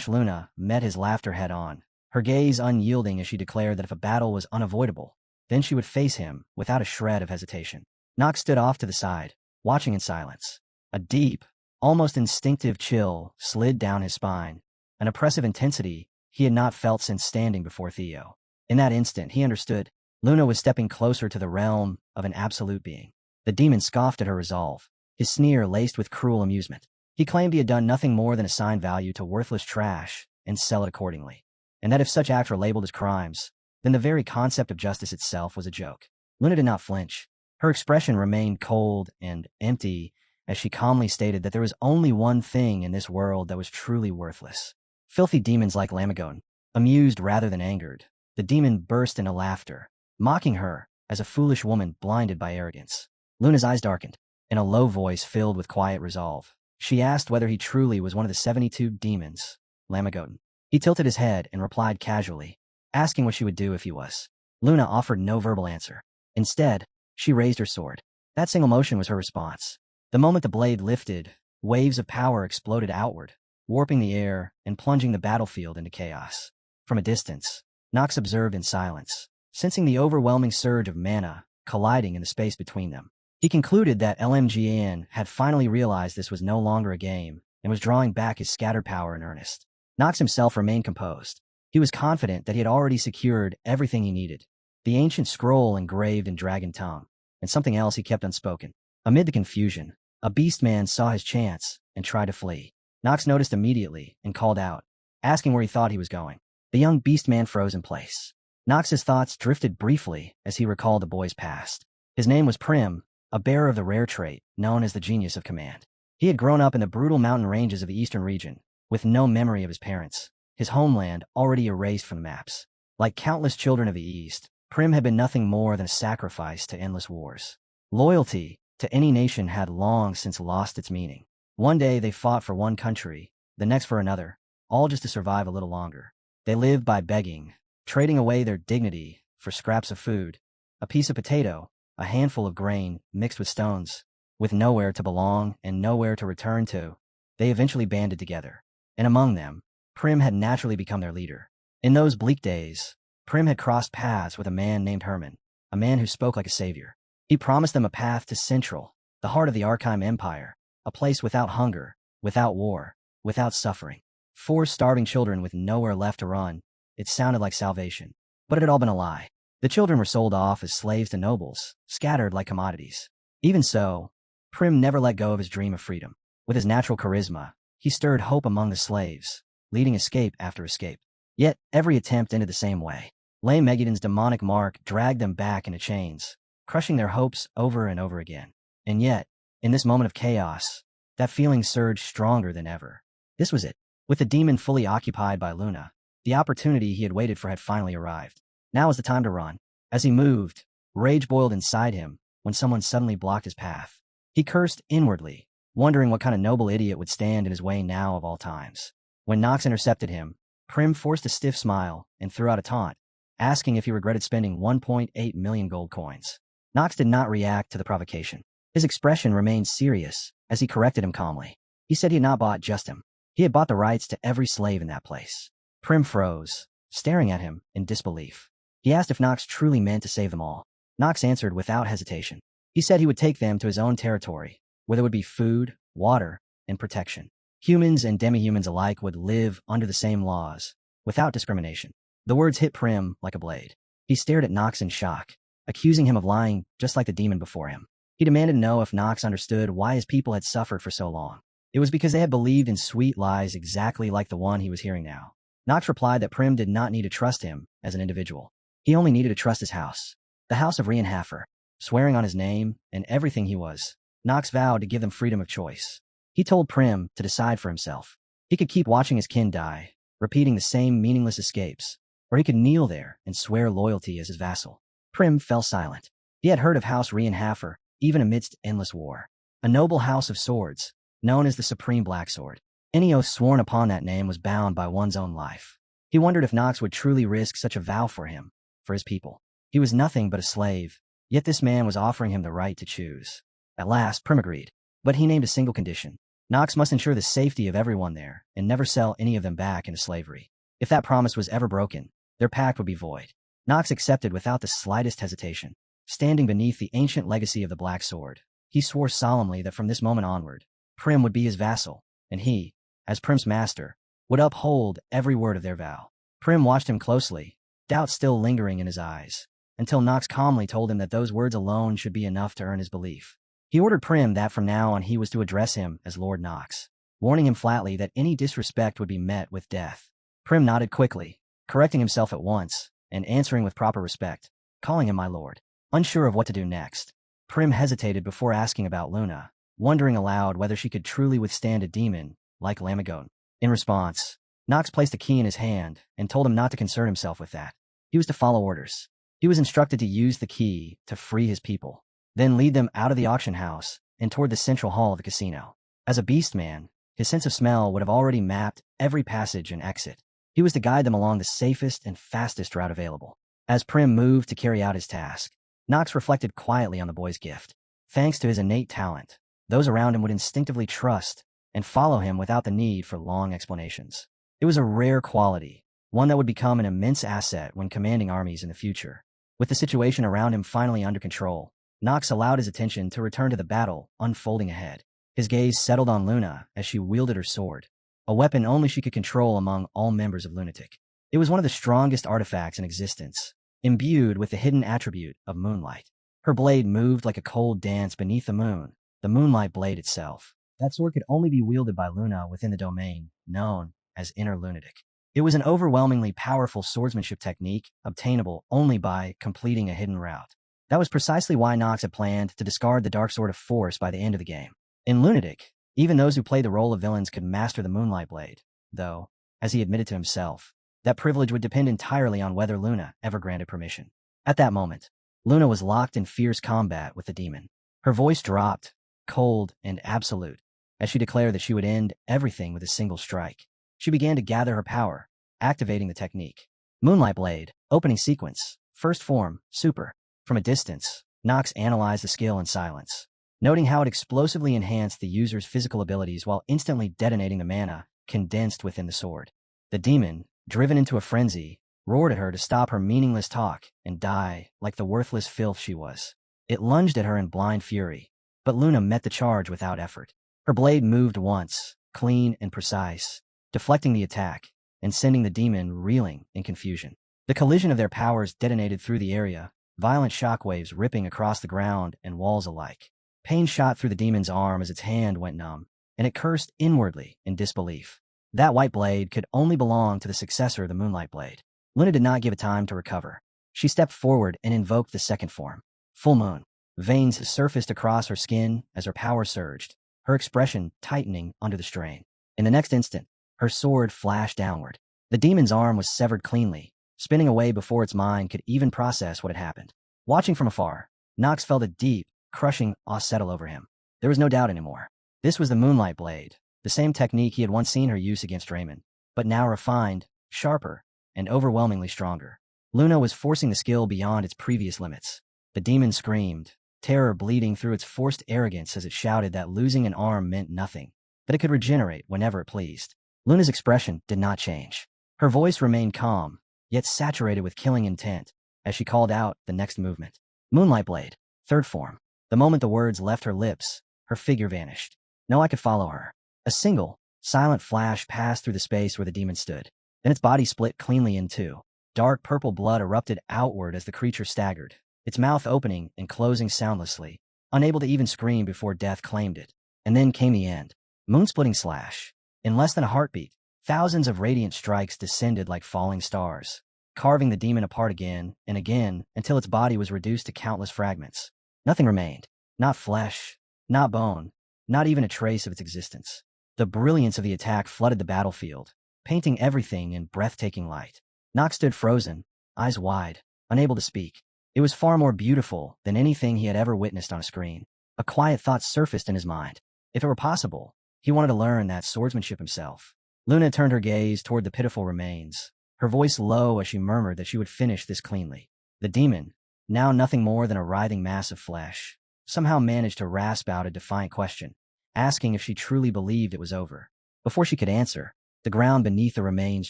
Luna met his laughter head-on, her gaze unyielding as she declared that if a battle was unavoidable, then she would face him without a shred of hesitation. Knox stood off to the side, watching in silence. A deep, almost instinctive chill slid down his spine, an oppressive intensity he had not felt since standing before Theo. In that instant, he understood Luna was stepping closer to the realm of an absolute being. The demon scoffed at her resolve, his sneer laced with cruel amusement. He claimed he had done nothing more than assign value to worthless trash and sell it accordingly, and that if such acts were labeled as crimes, then the very concept of justice itself was a joke. Luna did not flinch. Her expression remained cold and empty as she calmly stated that there was only one thing in this world that was truly worthless. Filthy demons like Lamagodan. Amused rather than angered, the demon burst into laughter, mocking her as a foolish woman blinded by arrogance. Luna's eyes darkened. In a low voice filled with quiet resolve, She asked whether he truly was one of the 72 demons, Lamagoten. He tilted his head and replied casually, asking what she would do if he was. Luna offered no verbal answer. Instead, she raised her sword. That single motion was her response. The moment the blade lifted, waves of power exploded outward, warping the air and plunging the battlefield into chaos. From a distance, Nox observed in silence, sensing the overwhelming surge of mana colliding in the space between them. He concluded that LMGAN had finally realized this was no longer a game and was drawing back his scattered power in earnest. Nox himself remained composed. He was confident that he had already secured everything he needed. The ancient scroll engraved in dragon tongue, and something else he kept unspoken. Amid the confusion, a beastman saw his chance and tried to flee. Nox noticed immediately and called out, asking where he thought he was going. The young beastman froze in place. Nox's thoughts drifted briefly as he recalled the boy's past. His name was Prim, a bearer of the rare trait known as the Genius of Command. He had grown up in the brutal mountain ranges of the eastern region, with no memory of his parents, his homeland already erased from the maps. Like countless children of the East, Prim had been nothing more than a sacrifice to endless wars. Loyalty to any nation had long since lost its meaning. One day they fought for one country, the next for another, all just to survive a little longer. They lived by begging, trading away their dignity for scraps of food, a piece of potato, a handful of grain mixed with stones. With nowhere to belong and nowhere to return to, they eventually banded together. And among them, Prim had naturally become their leader. In those bleak days, Prim had crossed paths with a man named Herman, a man who spoke like a savior. He promised them a path to Central, the heart of the Archive Empire, a place without hunger, without war, without suffering. 4 starving children with nowhere left to run. It sounded like salvation. But it had all been a lie. The children were sold off as slaves to nobles, scattered like commodities. Even so, Prim never let go of his dream of freedom. With his natural charisma, he stirred hope among the slaves, leading escape after escape. Yet, every attempt ended the same way. Lamageddon's demonic mark dragged them back into chains, crushing their hopes over and over again. And yet, in this moment of chaos, that feeling surged stronger than ever. This was it. With the demon fully occupied by Luna, the opportunity he had waited for had finally arrived. Now was the time to run. As he moved, rage boiled inside him when someone suddenly blocked his path. He cursed inwardly, wondering what kind of noble idiot would stand in his way now of all times. When Nox intercepted him, Prim forced a stiff smile and threw out a taunt, asking if he regretted spending 1.8 million gold coins. Nox did not react to the provocation. His expression remained serious as he corrected him calmly. He said he had not bought just him. He had bought the rights to every slave in that place. Prim froze, staring at him in disbelief. He asked if Nox truly meant to save them all. Nox answered without hesitation. He said he would take them to his own territory, where there would be food, water, and protection. Humans and demi-humans alike would live under the same laws, without discrimination. The words hit Prim like a blade. He stared at Nox in shock, accusing him of lying just like the demon before him. He demanded to know if Nox understood why his people had suffered for so long. It was because they had believed in sweet lies exactly like the one he was hearing now. Nox replied that Prim did not need to trust him as an individual. He only needed to trust his house, the house of Reincarnated. Swearing on his name and everything he was, Nox vowed to give them freedom of choice. He told Prim to decide for himself. He could keep watching his kin die, repeating the same meaningless escapes, or he could kneel there and swear loyalty as his vassal. Prim fell silent. He had heard of House Reincarnated, even amidst endless war. A noble house of swords, known as the Supreme Black Sword. Any oath sworn upon that name was bound by one's own life. He wondered if Nox would truly risk such a vow for him, for his people. He was nothing but a slave, yet this man was offering him the right to choose. At last, Prim agreed, but he named a single condition. Nox must ensure the safety of everyone there and never sell any of them back into slavery. If that promise was ever broken, their pact would be void. Nox accepted without the slightest hesitation. Standing beneath the ancient legacy of the Black Sword, he swore solemnly that from this moment onward, Prim would be his vassal, and he, as Prim's master, would uphold every word of their vow. Prim watched him closely, doubt still lingering in his eyes, until Nox calmly told him that those words alone should be enough to earn his belief. He ordered Prim that from now on he was to address him as Lord Nox, warning him flatly that any disrespect would be met with death. Prim nodded quickly, correcting himself at once, and answering with proper respect, calling him my lord. Unsure of what to do next, Prim hesitated before asking about Luna, wondering aloud whether she could truly withstand a demon like Lamagoten. In response, Nox placed a key in his hand and told him not to concern himself with that. He was to follow orders. He was instructed to use the key to free his people, then lead them out of the auction house and toward the central hall of the casino. As a beast man, his sense of smell would have already mapped every passage and exit. He was to guide them along the safest and fastest route available. As Prim moved to carry out his task, Knox reflected quietly on the boy's gift. Thanks to his innate talent, those around him would instinctively trust and follow him without the need for long explanations. It was a rare quality, one that would become an immense asset when commanding armies in the future. With the situation around him finally under control, Knox allowed his attention to return to the battle unfolding ahead. His gaze settled on Luna as she wielded her sword, a weapon only she could control among all members of Lunatic. It was one of the strongest artifacts in existence, imbued with the hidden attribute of moonlight. Her blade moved like a cold dance beneath the moonlight blade itself. That sword could only be wielded by Luna within the domain known as Inner Lunatic. It was an overwhelmingly powerful swordsmanship technique obtainable only by completing a hidden route. That was precisely why Nox had planned to discard the Dark Sword of Force by the end of the game. In Lunatic, even those who played the role of villains could master the Moonlight Blade, though, as he admitted to himself, that privilege would depend entirely on whether Luna ever granted permission. At that moment, Luna was locked in fierce combat with the demon. Her voice dropped, cold and absolute, as she declared that she would end everything with a single strike. She began to gather her power, activating the technique. Moonlight Blade, opening sequence, first form, super. From a distance, Nox analyzed the skill in silence, noting how it explosively enhanced the user's physical abilities while instantly detonating the mana condensed within the sword. The demon, driven into a frenzy, roared at her to stop her meaningless talk and die like the worthless filth she was. It lunged at her in blind fury, but Luna met the charge without effort. Her blade moved once, clean and precise, deflecting the attack and sending the demon reeling in confusion. The collision of their powers detonated through the area, violent shockwaves ripping across the ground and walls alike. Pain shot through the demon's arm as its hand went numb, and it cursed inwardly in disbelief. That white blade could only belong to the successor of the Moonlight Blade. Luna did not give it time to recover. She stepped forward and invoked the second form. Full Moon. Veins surfaced across her skin as her power surged, her expression tightening under the strain. In the next instant, her sword flashed downward. The demon's arm was severed cleanly, spinning away before its mind could even process what had happened. Watching from afar, Nox felt a deep, crushing awe settle over him. There was no doubt anymore. This was the Moonlight Blade, the same technique he had once seen her use against Raymond, but now refined, sharper, and overwhelmingly stronger. Luna was forcing the skill beyond its previous limits. The demon screamed, terror bleeding through its forced arrogance as it shouted that losing an arm meant nothing, that it could regenerate whenever it pleased. Luna's expression did not change. Her voice remained calm, yet saturated with killing intent, as she called out the next movement. Moonlight Blade, third form. The moment the words left her lips, her figure vanished. No eye could follow her. A single, silent flash passed through the space where the demon stood. Then its body split cleanly in two. Dark purple blood erupted outward as the creature staggered, its mouth opening and closing soundlessly, unable to even scream before death claimed it. And then came the end. Moon-splitting slash. In less than a heartbeat, thousands of radiant strikes descended like falling stars, carving the demon apart again and again until its body was reduced to countless fragments. Nothing remained. Not flesh, not bone, not even a trace of its existence. The brilliance of the attack flooded the battlefield, painting everything in breathtaking light. Nox stood frozen, eyes wide, unable to speak. It was far more beautiful than anything he had ever witnessed on a screen. A quiet thought surfaced in his mind. If it were possible, he wanted to learn that swordsmanship himself. Luna turned her gaze toward the pitiful remains, her voice low as she murmured that she would finish this cleanly. The demon, now nothing more than a writhing mass of flesh, somehow managed to rasp out a defiant question, asking if she truly believed it was over. Before she could answer, the ground beneath the remains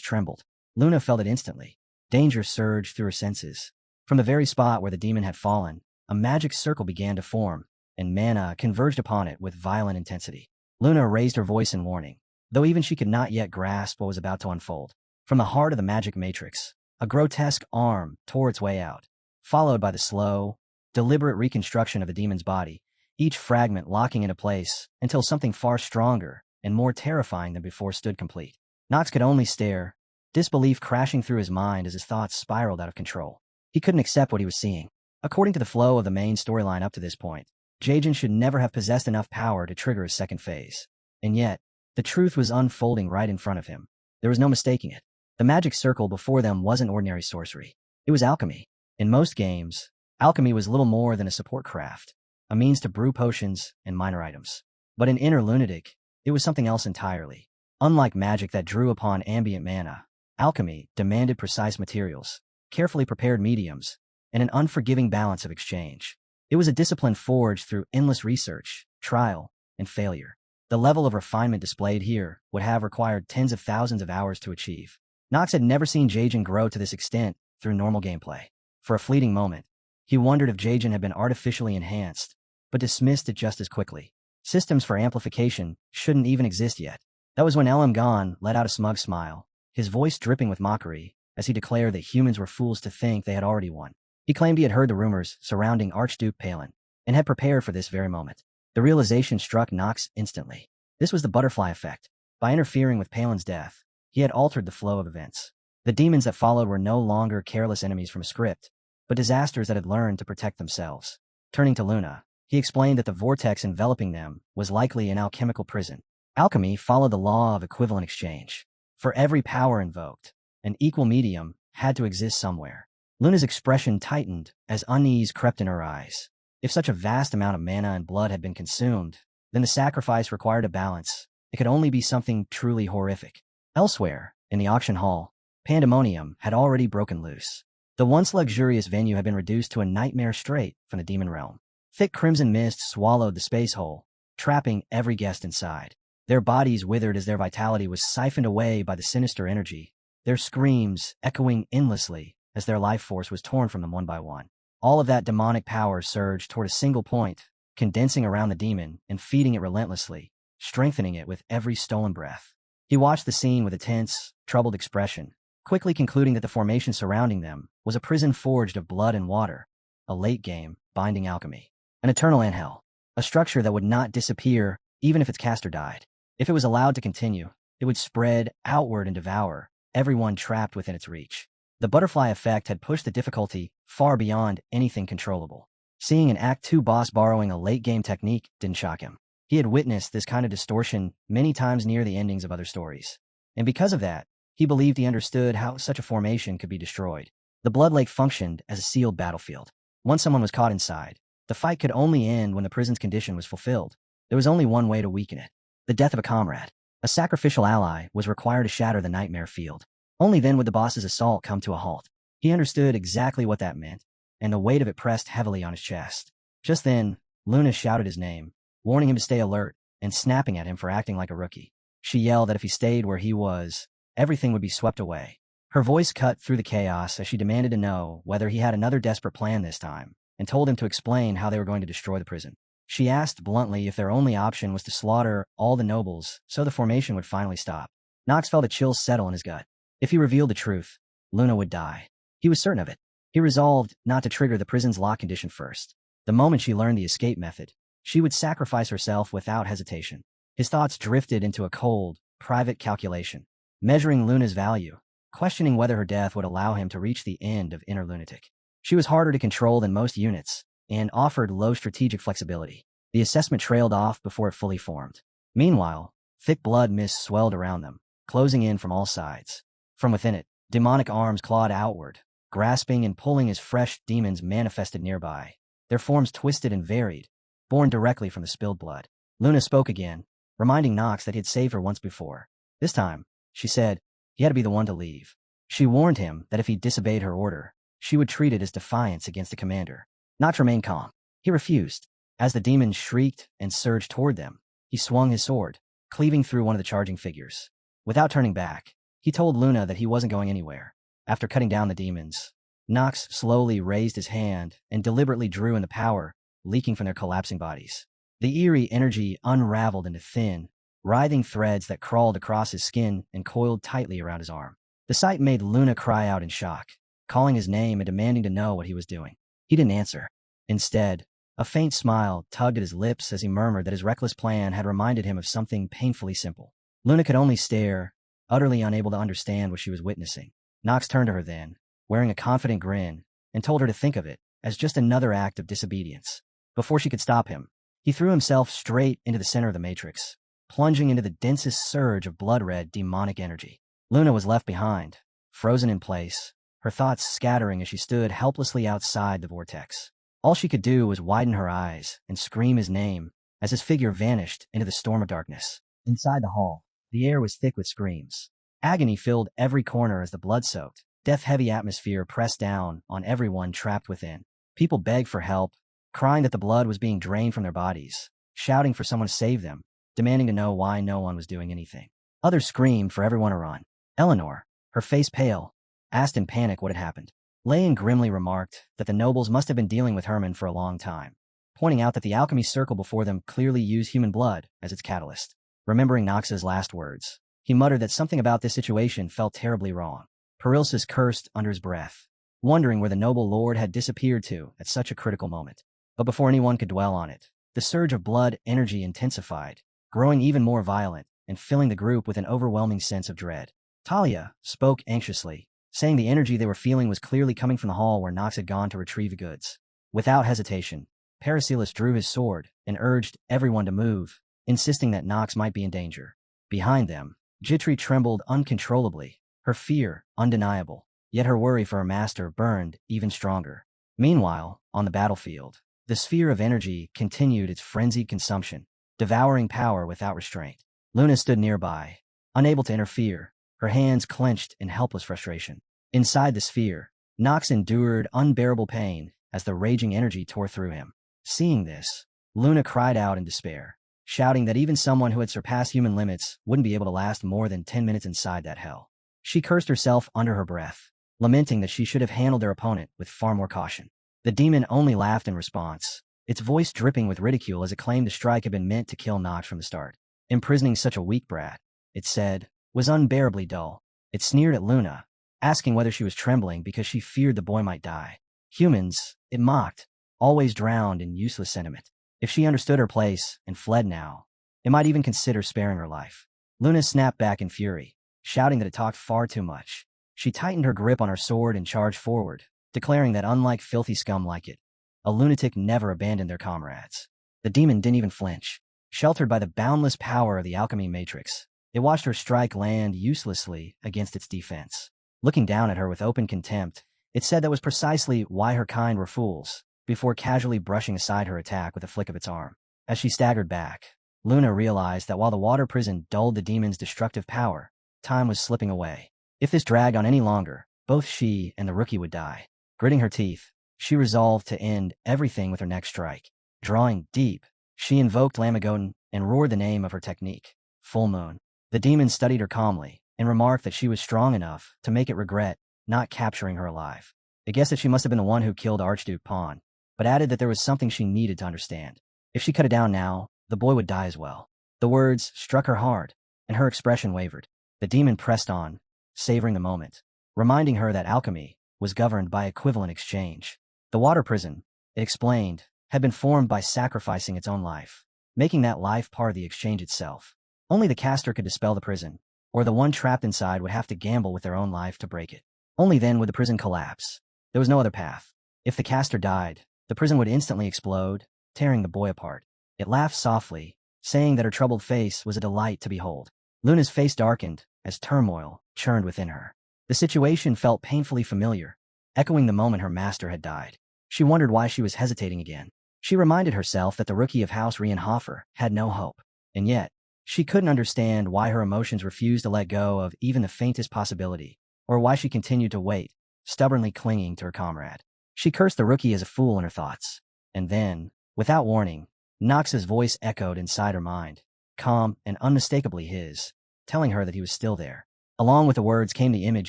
trembled. Luna felt it instantly. Danger surged through her senses. From the very spot where the demon had fallen, a magic circle began to form, and mana converged upon it with violent intensity. Luna raised her voice in warning, though even she could not yet grasp what was about to unfold. From the heart of the magic matrix, a grotesque arm tore its way out, followed by the slow, deliberate reconstruction of the demon's body, each fragment locking into place until something far stronger and more terrifying than before stood complete. Nox could only stare, disbelief crashing through his mind as his thoughts spiraled out of control. He couldn't accept what he was seeing. According to the flow of the main storyline up to this point, Jajan should never have possessed enough power to trigger his second phase. And yet, the truth was unfolding right in front of him. There was no mistaking it. The magic circle before them wasn't ordinary sorcery. It was alchemy. In most games, alchemy was little more than a support craft, a means to brew potions and minor items. But in Inner Lunatic, It was something else entirely. Unlike magic that drew upon ambient mana, alchemy demanded precise materials, carefully prepared mediums, and an unforgiving balance of exchange. It was a discipline forged through endless research, trial, and failure. The level of refinement displayed here would have required tens of thousands of hours to achieve. Nox had never seen Jaejin grow to this extent through normal gameplay. For a fleeting moment, he wondered if Jaejin had been artificially enhanced, but dismissed it just as quickly. Systems for amplification shouldn't even exist yet. That was when LM Gon let out a smug smile, his voice dripping with mockery, as he declared that humans were fools to think they had already won. He claimed he had heard the rumors surrounding Archduke Palin, and had prepared for this very moment. The realization struck Nox instantly. This was the butterfly effect. By interfering with Palin's death, he had altered the flow of events. The demons that followed were no longer careless enemies from a script, but disasters that had learned to protect themselves. Turning to Luna, he explained that the vortex enveloping them was likely an alchemical prison. Alchemy followed the law of equivalent exchange. For every power invoked, an equal medium had to exist somewhere. Luna's expression tightened as unease crept in her eyes. If such a vast amount of mana and blood had been consumed, then the sacrifice required a balance. It could only be something truly horrific. Elsewhere, in the auction hall, pandemonium had already broken loose. The once luxurious venue had been reduced to a nightmare straight from the demon realm. Thick crimson mist swallowed the space hole, trapping every guest inside. Their bodies withered as their vitality was siphoned away by the sinister energy, their screams echoing endlessly as their life force was torn from them one by one. All of that demonic power surged toward a single point, condensing around the demon and feeding it relentlessly, strengthening it with every stolen breath. He watched the scene with a tense, troubled expression, quickly concluding that the formation surrounding them was a prison forged of blood and water, a late-game, binding alchemy, an eternal anhel, a structure that would not disappear even if its caster died. If it was allowed to continue, it would spread outward and devour everyone trapped within its reach. The butterfly effect had pushed the difficulty far beyond anything controllable. Seeing an Act 2 boss borrowing a late-game technique didn't shock him. He had witnessed this kind of distortion many times near the endings of other stories. And because of that, he believed he understood how such a formation could be destroyed. The Blood Lake functioned as a sealed battlefield. Once someone was caught inside, the fight could only end when the prison's condition was fulfilled. There was only one way to weaken it: the death of a comrade. A sacrificial ally was required to shatter the nightmare field. Only then would the boss's assault come to a halt. He understood exactly what that meant, and the weight of it pressed heavily on his chest. Just then, Luna shouted his name, warning him to stay alert, and snapping at him for acting like a rookie. She yelled that if he stayed where he was, everything would be swept away. Her voice cut through the chaos as she demanded to know whether he had another desperate plan this time, and told him to explain how they were going to destroy the prison. She asked bluntly if their only option was to slaughter all the nobles so the formation would finally stop. Nox felt a chill settle in his gut. If he revealed the truth, Luna would die. He was certain of it. He resolved not to trigger the prison's lock condition first. The moment she learned the escape method, she would sacrifice herself without hesitation. His thoughts drifted into a cold, private calculation, measuring Luna's value, questioning whether her death would allow him to reach the end of Inner Lunatic. She was harder to control than most units, and offered low strategic flexibility. The assessment trailed off before it fully formed. Meanwhile, thick blood mist swelled around them, closing in from all sides. From within it, demonic arms clawed outward, grasping and pulling as fresh demons manifested nearby, their forms twisted and varied, born directly from the spilled blood. Luna spoke again, reminding Nox that he had saved her once before. This time, she said, he had to be the one to leave. She warned him that if he disobeyed her order, she would treat it as defiance against the commander. Nox remained calm. He refused. As the demons shrieked and surged toward them, he swung his sword, cleaving through one of the charging figures. Without turning back, he told Luna that he wasn't going anywhere. After cutting down the demons, Nox slowly raised his hand and deliberately drew in the power leaking from their collapsing bodies. The eerie energy unraveled into thin, writhing threads that crawled across his skin and coiled tightly around his arm. The sight made Luna cry out in shock, calling his name and demanding to know what he was doing. He didn't answer. Instead, a faint smile tugged at his lips as he murmured that his reckless plan had reminded him of something painfully simple. Luna could only stare, utterly unable to understand what she was witnessing. Nox turned to her then, wearing a confident grin, and told her to think of it as just another act of disobedience. Before she could stop him, he threw himself straight into the center of the matrix, plunging into the densest surge of blood-red demonic energy. Luna was left behind, frozen in place, her thoughts scattering as she stood helplessly outside the vortex. All she could do was widen her eyes and scream his name as his figure vanished into the storm of darkness. Inside the hall, the air was thick with screams. Agony filled every corner as the blood-soaked, death-heavy atmosphere pressed down on everyone trapped within. People begged for help, crying that the blood was being drained from their bodies, shouting for someone to save them, demanding to know why no one was doing anything. Others screamed for everyone to run. Eleanor, her face pale, asked in panic what had happened. Leyen grimly remarked that the nobles must have been dealing with Herman for a long time, pointing out that the alchemy circle before them clearly used human blood as its catalyst. Remembering Nox's last words, he muttered that something about this situation felt terribly wrong. Perilsus cursed under his breath, wondering where the noble lord had disappeared to at such a critical moment. But before anyone could dwell on it, the surge of blood energy intensified, growing even more violent and filling the group with an overwhelming sense of dread. Talia spoke anxiously, saying the energy they were feeling was clearly coming from the hall where Nox had gone to retrieve the goods. Without hesitation, Paracelsus drew his sword and urged everyone to move, insisting that Nox might be in danger. Behind them, Jitri trembled uncontrollably, her fear undeniable, yet her worry for her master burned even stronger. Meanwhile, on the battlefield, the sphere of energy continued its frenzied consumption, devouring power without restraint. Luna stood nearby, unable to interfere, her hands clenched in helpless frustration. Inside the sphere, Nox endured unbearable pain as the raging energy tore through him. Seeing this, Luna cried out in despair, shouting that even someone who had surpassed human limits wouldn't be able to last more than 10 minutes inside that hell. She cursed herself under her breath, lamenting that she should have handled their opponent with far more caution. The demon only laughed in response, its voice dripping with ridicule as it claimed the strike had been meant to kill Nox from the start. Imprisoning such a weak brat, it said, was unbearably dull. It sneered at Luna, asking whether she was trembling because she feared the boy might die. Humans, it mocked, always drowned in useless sentiment. If she understood her place and fled now, it might even consider sparing her life. Luna snapped back in fury, shouting that it talked far too much. She tightened her grip on her sword and charged forward, declaring that unlike filthy scum like it, a lunatic never abandoned their comrades. The demon didn't even flinch. Sheltered by the boundless power of the alchemy matrix, it watched her strike land uselessly against its defense. Looking down at her with open contempt, it said that was precisely why her kind were fools, before casually brushing aside her attack with a flick of its arm. As she staggered back, Luna realized that while the water prison dulled the demon's destructive power, time was slipping away. If this dragged on any longer, both she and the rookie would die. Gritting her teeth, she resolved to end everything with her next strike. Drawing deep, she invoked Lamagoten and roared the name of her technique, Full Moon. The demon studied her calmly and remarked that she was strong enough to make it regret not capturing her alive. It guessed that she must have been the one who killed Archduke Pawn, but added that there was something she needed to understand. If she cut it down now, the boy would die as well. The words struck her hard, and her expression wavered. The demon pressed on, savoring the moment, reminding her that alchemy was governed by equivalent exchange. The water prison, it explained, had been formed by sacrificing its own life, making that life part of the exchange itself. Only the caster could dispel the prison, or the one trapped inside would have to gamble with their own life to break it. Only then would the prison collapse. There was no other path. If the caster died, the prison would instantly explode, tearing the boy apart. It laughed softly, saying that her troubled face was a delight to behold. Luna's face darkened as turmoil churned within her. The situation felt painfully familiar, echoing the moment her master had died. She wondered why she was hesitating again. She reminded herself that the rookie of House Rienhofer had no hope, and yet, she couldn't understand why her emotions refused to let go of even the faintest possibility, or why she continued to wait, stubbornly clinging to her comrade. She cursed the rookie as a fool in her thoughts, and then, without warning, Nox's voice echoed inside her mind, calm and unmistakably his, telling her that he was still there. Along with the words came the image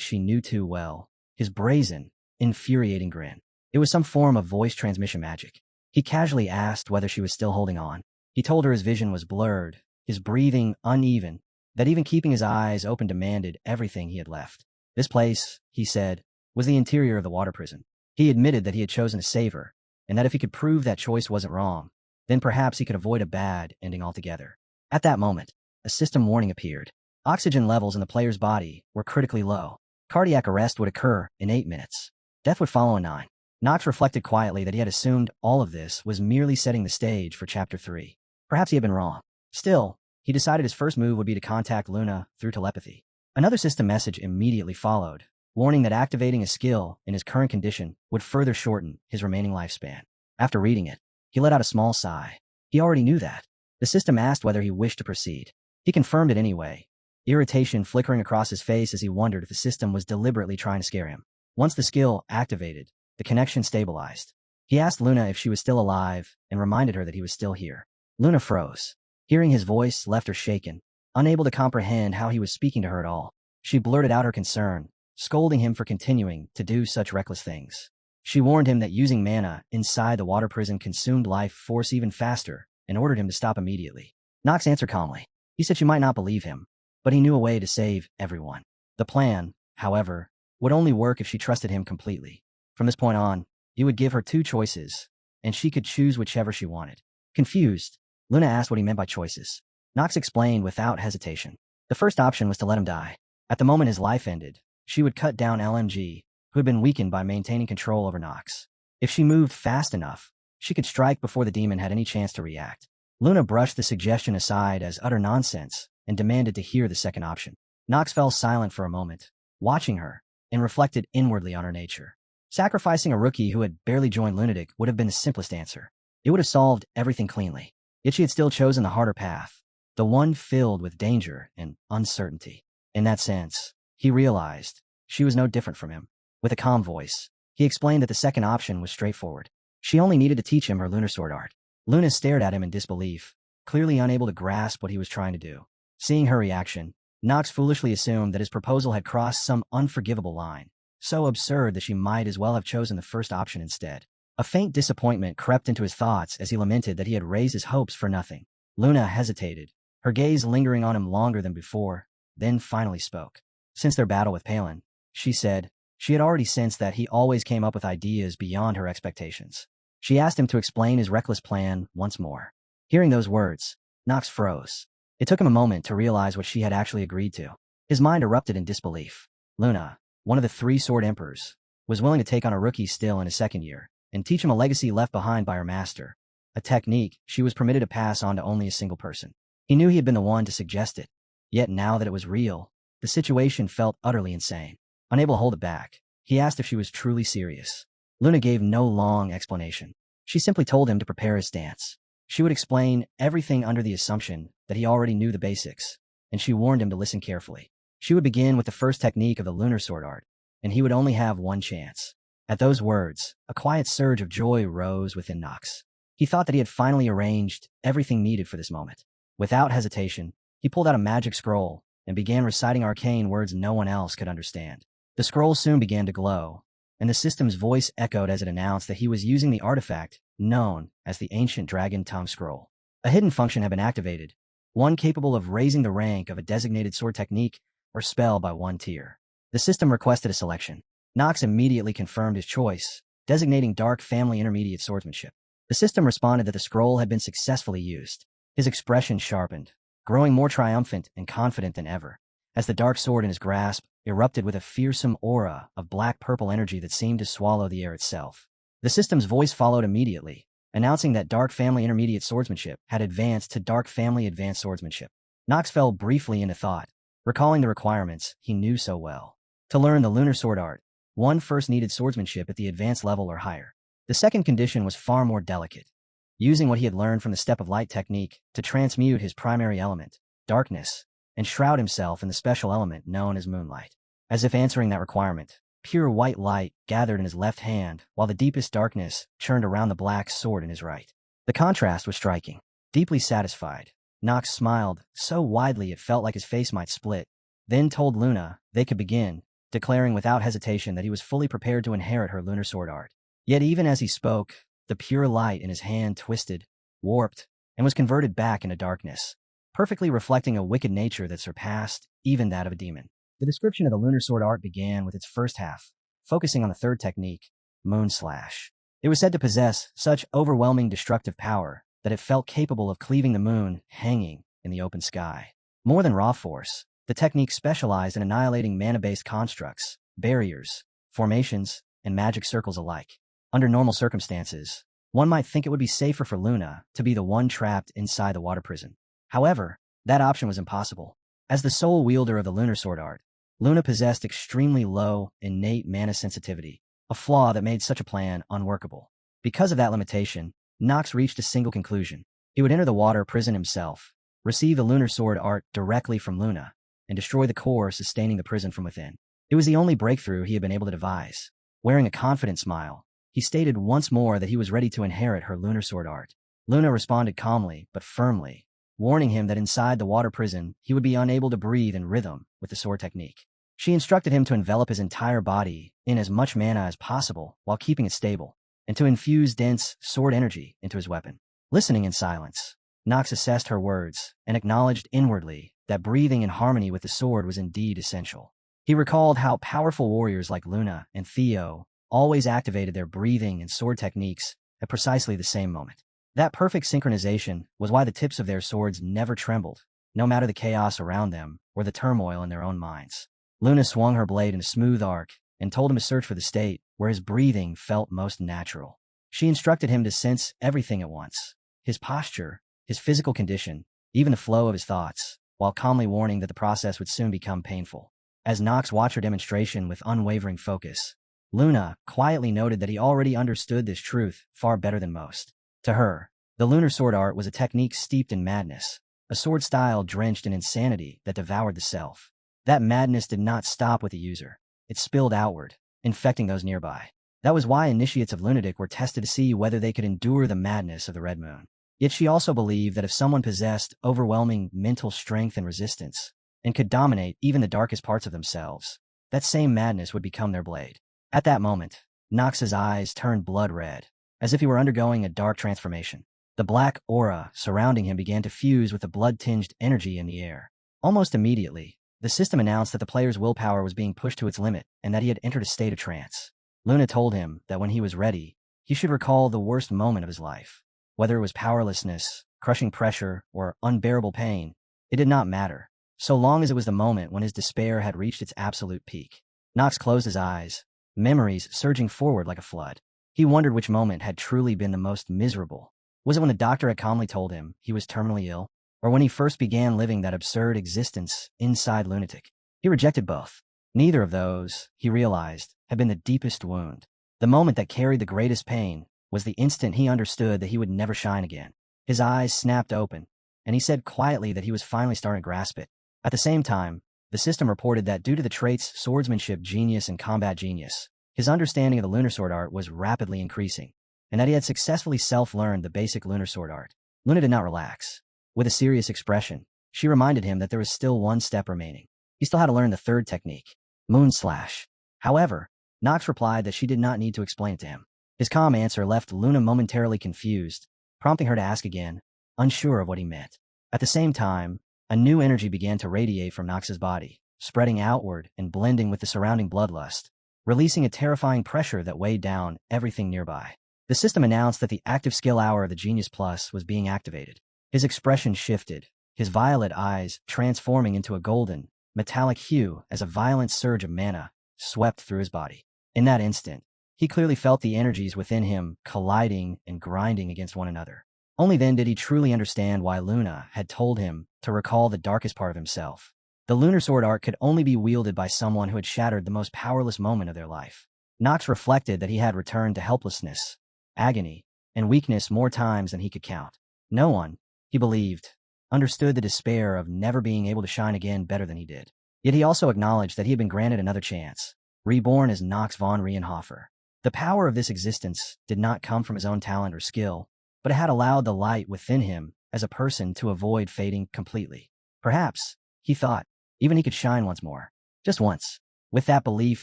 she knew too well, his brazen, infuriating grin. It was some form of voice transmission magic. He casually asked whether she was still holding on. He told her his vision was blurred, his breathing uneven, that even keeping his eyes open demanded everything he had left. This place, he said, was the interior of the water prison. He admitted that he had chosen to save her, and that if he could prove that choice wasn't wrong, then perhaps he could avoid a bad ending altogether. At that moment, a system warning appeared. Oxygen levels in the player's body were critically low. Cardiac arrest would occur in 8 minutes. Death would follow in 9. Nox reflected quietly that he had assumed all of this was merely setting the stage for Chapter 3. Perhaps he had been wrong. Still, he decided his first move would be to contact Luna through telepathy. Another system message immediately followed, warning that activating a skill in his current condition would further shorten his remaining lifespan. After reading it, he let out a small sigh. He already knew that. The system asked whether he wished to proceed. He confirmed it anyway, irritation flickering across his face as he wondered if the system was deliberately trying to scare him. Once the skill activated, the connection stabilized. He asked Luna if she was still alive and reminded her that he was still here. Luna froze. Hearing his voice left her shaken, unable to comprehend how he was speaking to her at all. She blurted out her concern, scolding him for continuing to do such reckless things. She warned him that using mana inside the water prison consumed life force even faster and ordered him to stop immediately. Knox answered calmly. He said she might not believe him, but he knew a way to save everyone. The plan, however, would only work if she trusted him completely. From this point on, he would give her two choices, and she could choose whichever she wanted. Confused, Luna asked what he meant by choices. Knox explained without hesitation. The first option was to let him die. At the moment his life ended, she would cut down LMG, who had been weakened by maintaining control over Knox. If she moved fast enough, she could strike before the demon had any chance to react. Luna brushed the suggestion aside as utter nonsense and demanded to hear the second option. Knox fell silent for a moment, watching her, and reflected inwardly on her nature. Sacrificing a rookie who had barely joined Lunatic would have been the simplest answer. It would have solved everything cleanly. Yet she had still chosen the harder path, the one filled with danger and uncertainty. In that sense, he realized she was no different from him. With a calm voice, he explained that the second option was straightforward. She only needed to teach him her lunar sword art. Luna stared at him in disbelief, clearly unable to grasp what he was trying to do. Seeing her reaction, Knox foolishly assumed that his proposal had crossed some unforgivable line, so absurd that she might as well have chosen the first option instead. A faint disappointment crept into his thoughts as he lamented that he had raised his hopes for nothing. Luna hesitated, her gaze lingering on him longer than before, then finally spoke. Since their battle with Palin, she said, she had already sensed that he always came up with ideas beyond her expectations. She asked him to explain his reckless plan once more. Hearing those words, Knox froze. It took him a moment to realize what she had actually agreed to. His mind erupted in disbelief. Luna, one of the 3 sword emperors, was willing to take on a rookie still in his second year and teach him a legacy left behind by her master, a technique she was permitted to pass on to only a single person. He knew he had been the one to suggest it, yet now that it was real, the situation felt utterly insane. Unable to hold it back, he asked if she was truly serious. Luna gave no long explanation. She simply told him to prepare his stance. She would explain everything under the assumption that he already knew the basics, and she warned him to listen carefully. She would begin with the first technique of the lunar sword art, and he would only have one chance. At those words, a quiet surge of joy rose within Knox. He thought that he had finally arranged everything needed for this moment. Without hesitation, he pulled out a magic scroll and began reciting arcane words no one else could understand. The scroll soon began to glow, and the system's voice echoed as it announced that he was using the artifact known as the Ancient Dragon Tongue Scroll. A hidden function had been activated, one capable of raising the rank of a designated sword technique or spell by 1 tier. The system requested a selection. Knox immediately confirmed his choice, designating Dark Family Intermediate Swordsmanship. The system responded that the scroll had been successfully used. His expression sharpened, growing more triumphant and confident than ever, as the dark sword in his grasp erupted with a fearsome aura of black-purple energy that seemed to swallow the air itself. The system's voice followed immediately, announcing that Dark Family Intermediate Swordsmanship had advanced to Dark Family Advanced Swordsmanship. Knox fell briefly into thought, recalling the requirements he knew so well. To learn the lunar sword art, one first needed swordsmanship at the advanced level or higher. The second condition was far more delicate, using what he had learned from the Step of Light technique to transmute his primary element, darkness, and shroud himself in the special element known as moonlight. As if answering that requirement, pure white light gathered in his left hand while the deepest darkness churned around the black sword in his right. The contrast was striking. Deeply satisfied, Knox smiled so widely it felt like his face might split, then told Luna they could begin, declaring without hesitation that he was fully prepared to inherit her lunar sword art. Yet even as he spoke, the pure light in his hand twisted, warped, and was converted back into darkness, perfectly reflecting a wicked nature that surpassed even that of a demon. The description of the lunar sword art began with its first half, focusing on the third technique, Moon Slash. It was said to possess such overwhelming destructive power that it felt capable of cleaving the moon hanging in the open sky. More than raw force, the technique specialized in annihilating mana-based constructs, barriers, formations, and magic circles alike. Under normal circumstances, one might think it would be safer for Luna to be the one trapped inside the water prison. However, that option was impossible. As the sole wielder of the lunar sword art, Luna possessed extremely low, innate mana sensitivity, a flaw that made such a plan unworkable. Because of that limitation, Knox reached a single conclusion. He would enter the water prison himself, receive the lunar sword art directly from Luna, and destroy the core sustaining the prison from within. It was the only breakthrough he had been able to devise. Wearing a confident smile, he stated once more that he was ready to inherit her lunar sword art. Luna responded calmly but firmly, warning him that inside the water prison he would be unable to breathe in rhythm with the sword technique. She instructed him to envelop his entire body in as much mana as possible while keeping it stable, and to infuse dense sword energy into his weapon. Listening in silence, Nox assessed her words and acknowledged inwardly that breathing in harmony with the sword was indeed essential. He recalled how powerful warriors like Luna and Theo always activated their breathing and sword techniques at precisely the same moment. That perfect synchronization was why the tips of their swords never trembled, no matter the chaos around them or the turmoil in their own minds. Luna swung her blade in a smooth arc and told him to search for the state where his breathing felt most natural. She instructed him to sense everything at once: his posture, his physical condition, even the flow of his thoughts, while calmly warning that the process would soon become painful. As Nox watched her demonstration with unwavering focus, Luna quietly noted that he already understood this truth far better than most. To her, the lunar sword art was a technique steeped in madness, a sword style drenched in insanity that devoured the self. That madness did not stop with the user. It spilled outward, infecting those nearby. That was why initiates of lunatic were tested to see whether they could endure the madness of the Red Moon. Yet she also believed that if someone possessed overwhelming mental strength and resistance, and could dominate even the darkest parts of themselves, that same madness would become their blade. At that moment, Nox's eyes turned blood red, as if he were undergoing a dark transformation. The black aura surrounding him began to fuse with the blood-tinged energy in the air. Almost immediately, the system announced that the player's willpower was being pushed to its limit and that he had entered a state of trance. Luna told him that when he was ready, he should recall the worst moment of his life. Whether it was powerlessness, crushing pressure, or unbearable pain, it did not matter, so long as it was the moment when his despair had reached its absolute peak. Nox closed his eyes, memories surging forward like a flood. He wondered which moment had truly been the most miserable. Was it when the doctor had calmly told him he was terminally ill? Or when he first began living that absurd existence inside Lunatic? He rejected both. Neither of those, he realized, had been the deepest wound. The moment that carried the greatest pain was the instant he understood that he would never shine again. His eyes snapped open, and he said quietly that he was finally starting to grasp it. At the same time, the system reported that due to the traits swordsmanship genius and combat genius, his understanding of the lunar sword art was rapidly increasing, and that he had successfully self-learned the basic lunar sword art. Luna did not relax. With a serious expression, she reminded him that there was still one step remaining. He still had to learn the third technique, Moon Slash. However, Nox replied that she did not need to explain it to him. His calm answer left Luna momentarily confused, prompting her to ask again, unsure of what he meant. At the same time, a new energy began to radiate from Nox's body, spreading outward and blending with the surrounding bloodlust, releasing a terrifying pressure that weighed down everything nearby. The system announced that the active skill hour of the Genius Plus was being activated. His expression shifted, his violet eyes transforming into a golden, metallic hue as a violent surge of mana swept through his body. In that instant, he clearly felt the energies within him colliding and grinding against one another. Only then did he truly understand why Luna had told him to recall the darkest part of himself. The lunar sword art could only be wielded by someone who had shattered the most powerless moment of their life. Nox reflected that he had returned to helplessness, agony, and weakness more times than he could count. No one, he believed, understood the despair of never being able to shine again better than he did. Yet he also acknowledged that he had been granted another chance, reborn as Nox von Rienhofer. The power of this existence did not come from his own talent or skill, but it had allowed the light within him as a person to avoid fading completely. Perhaps, he thought, even he could shine once more. Just once. With that belief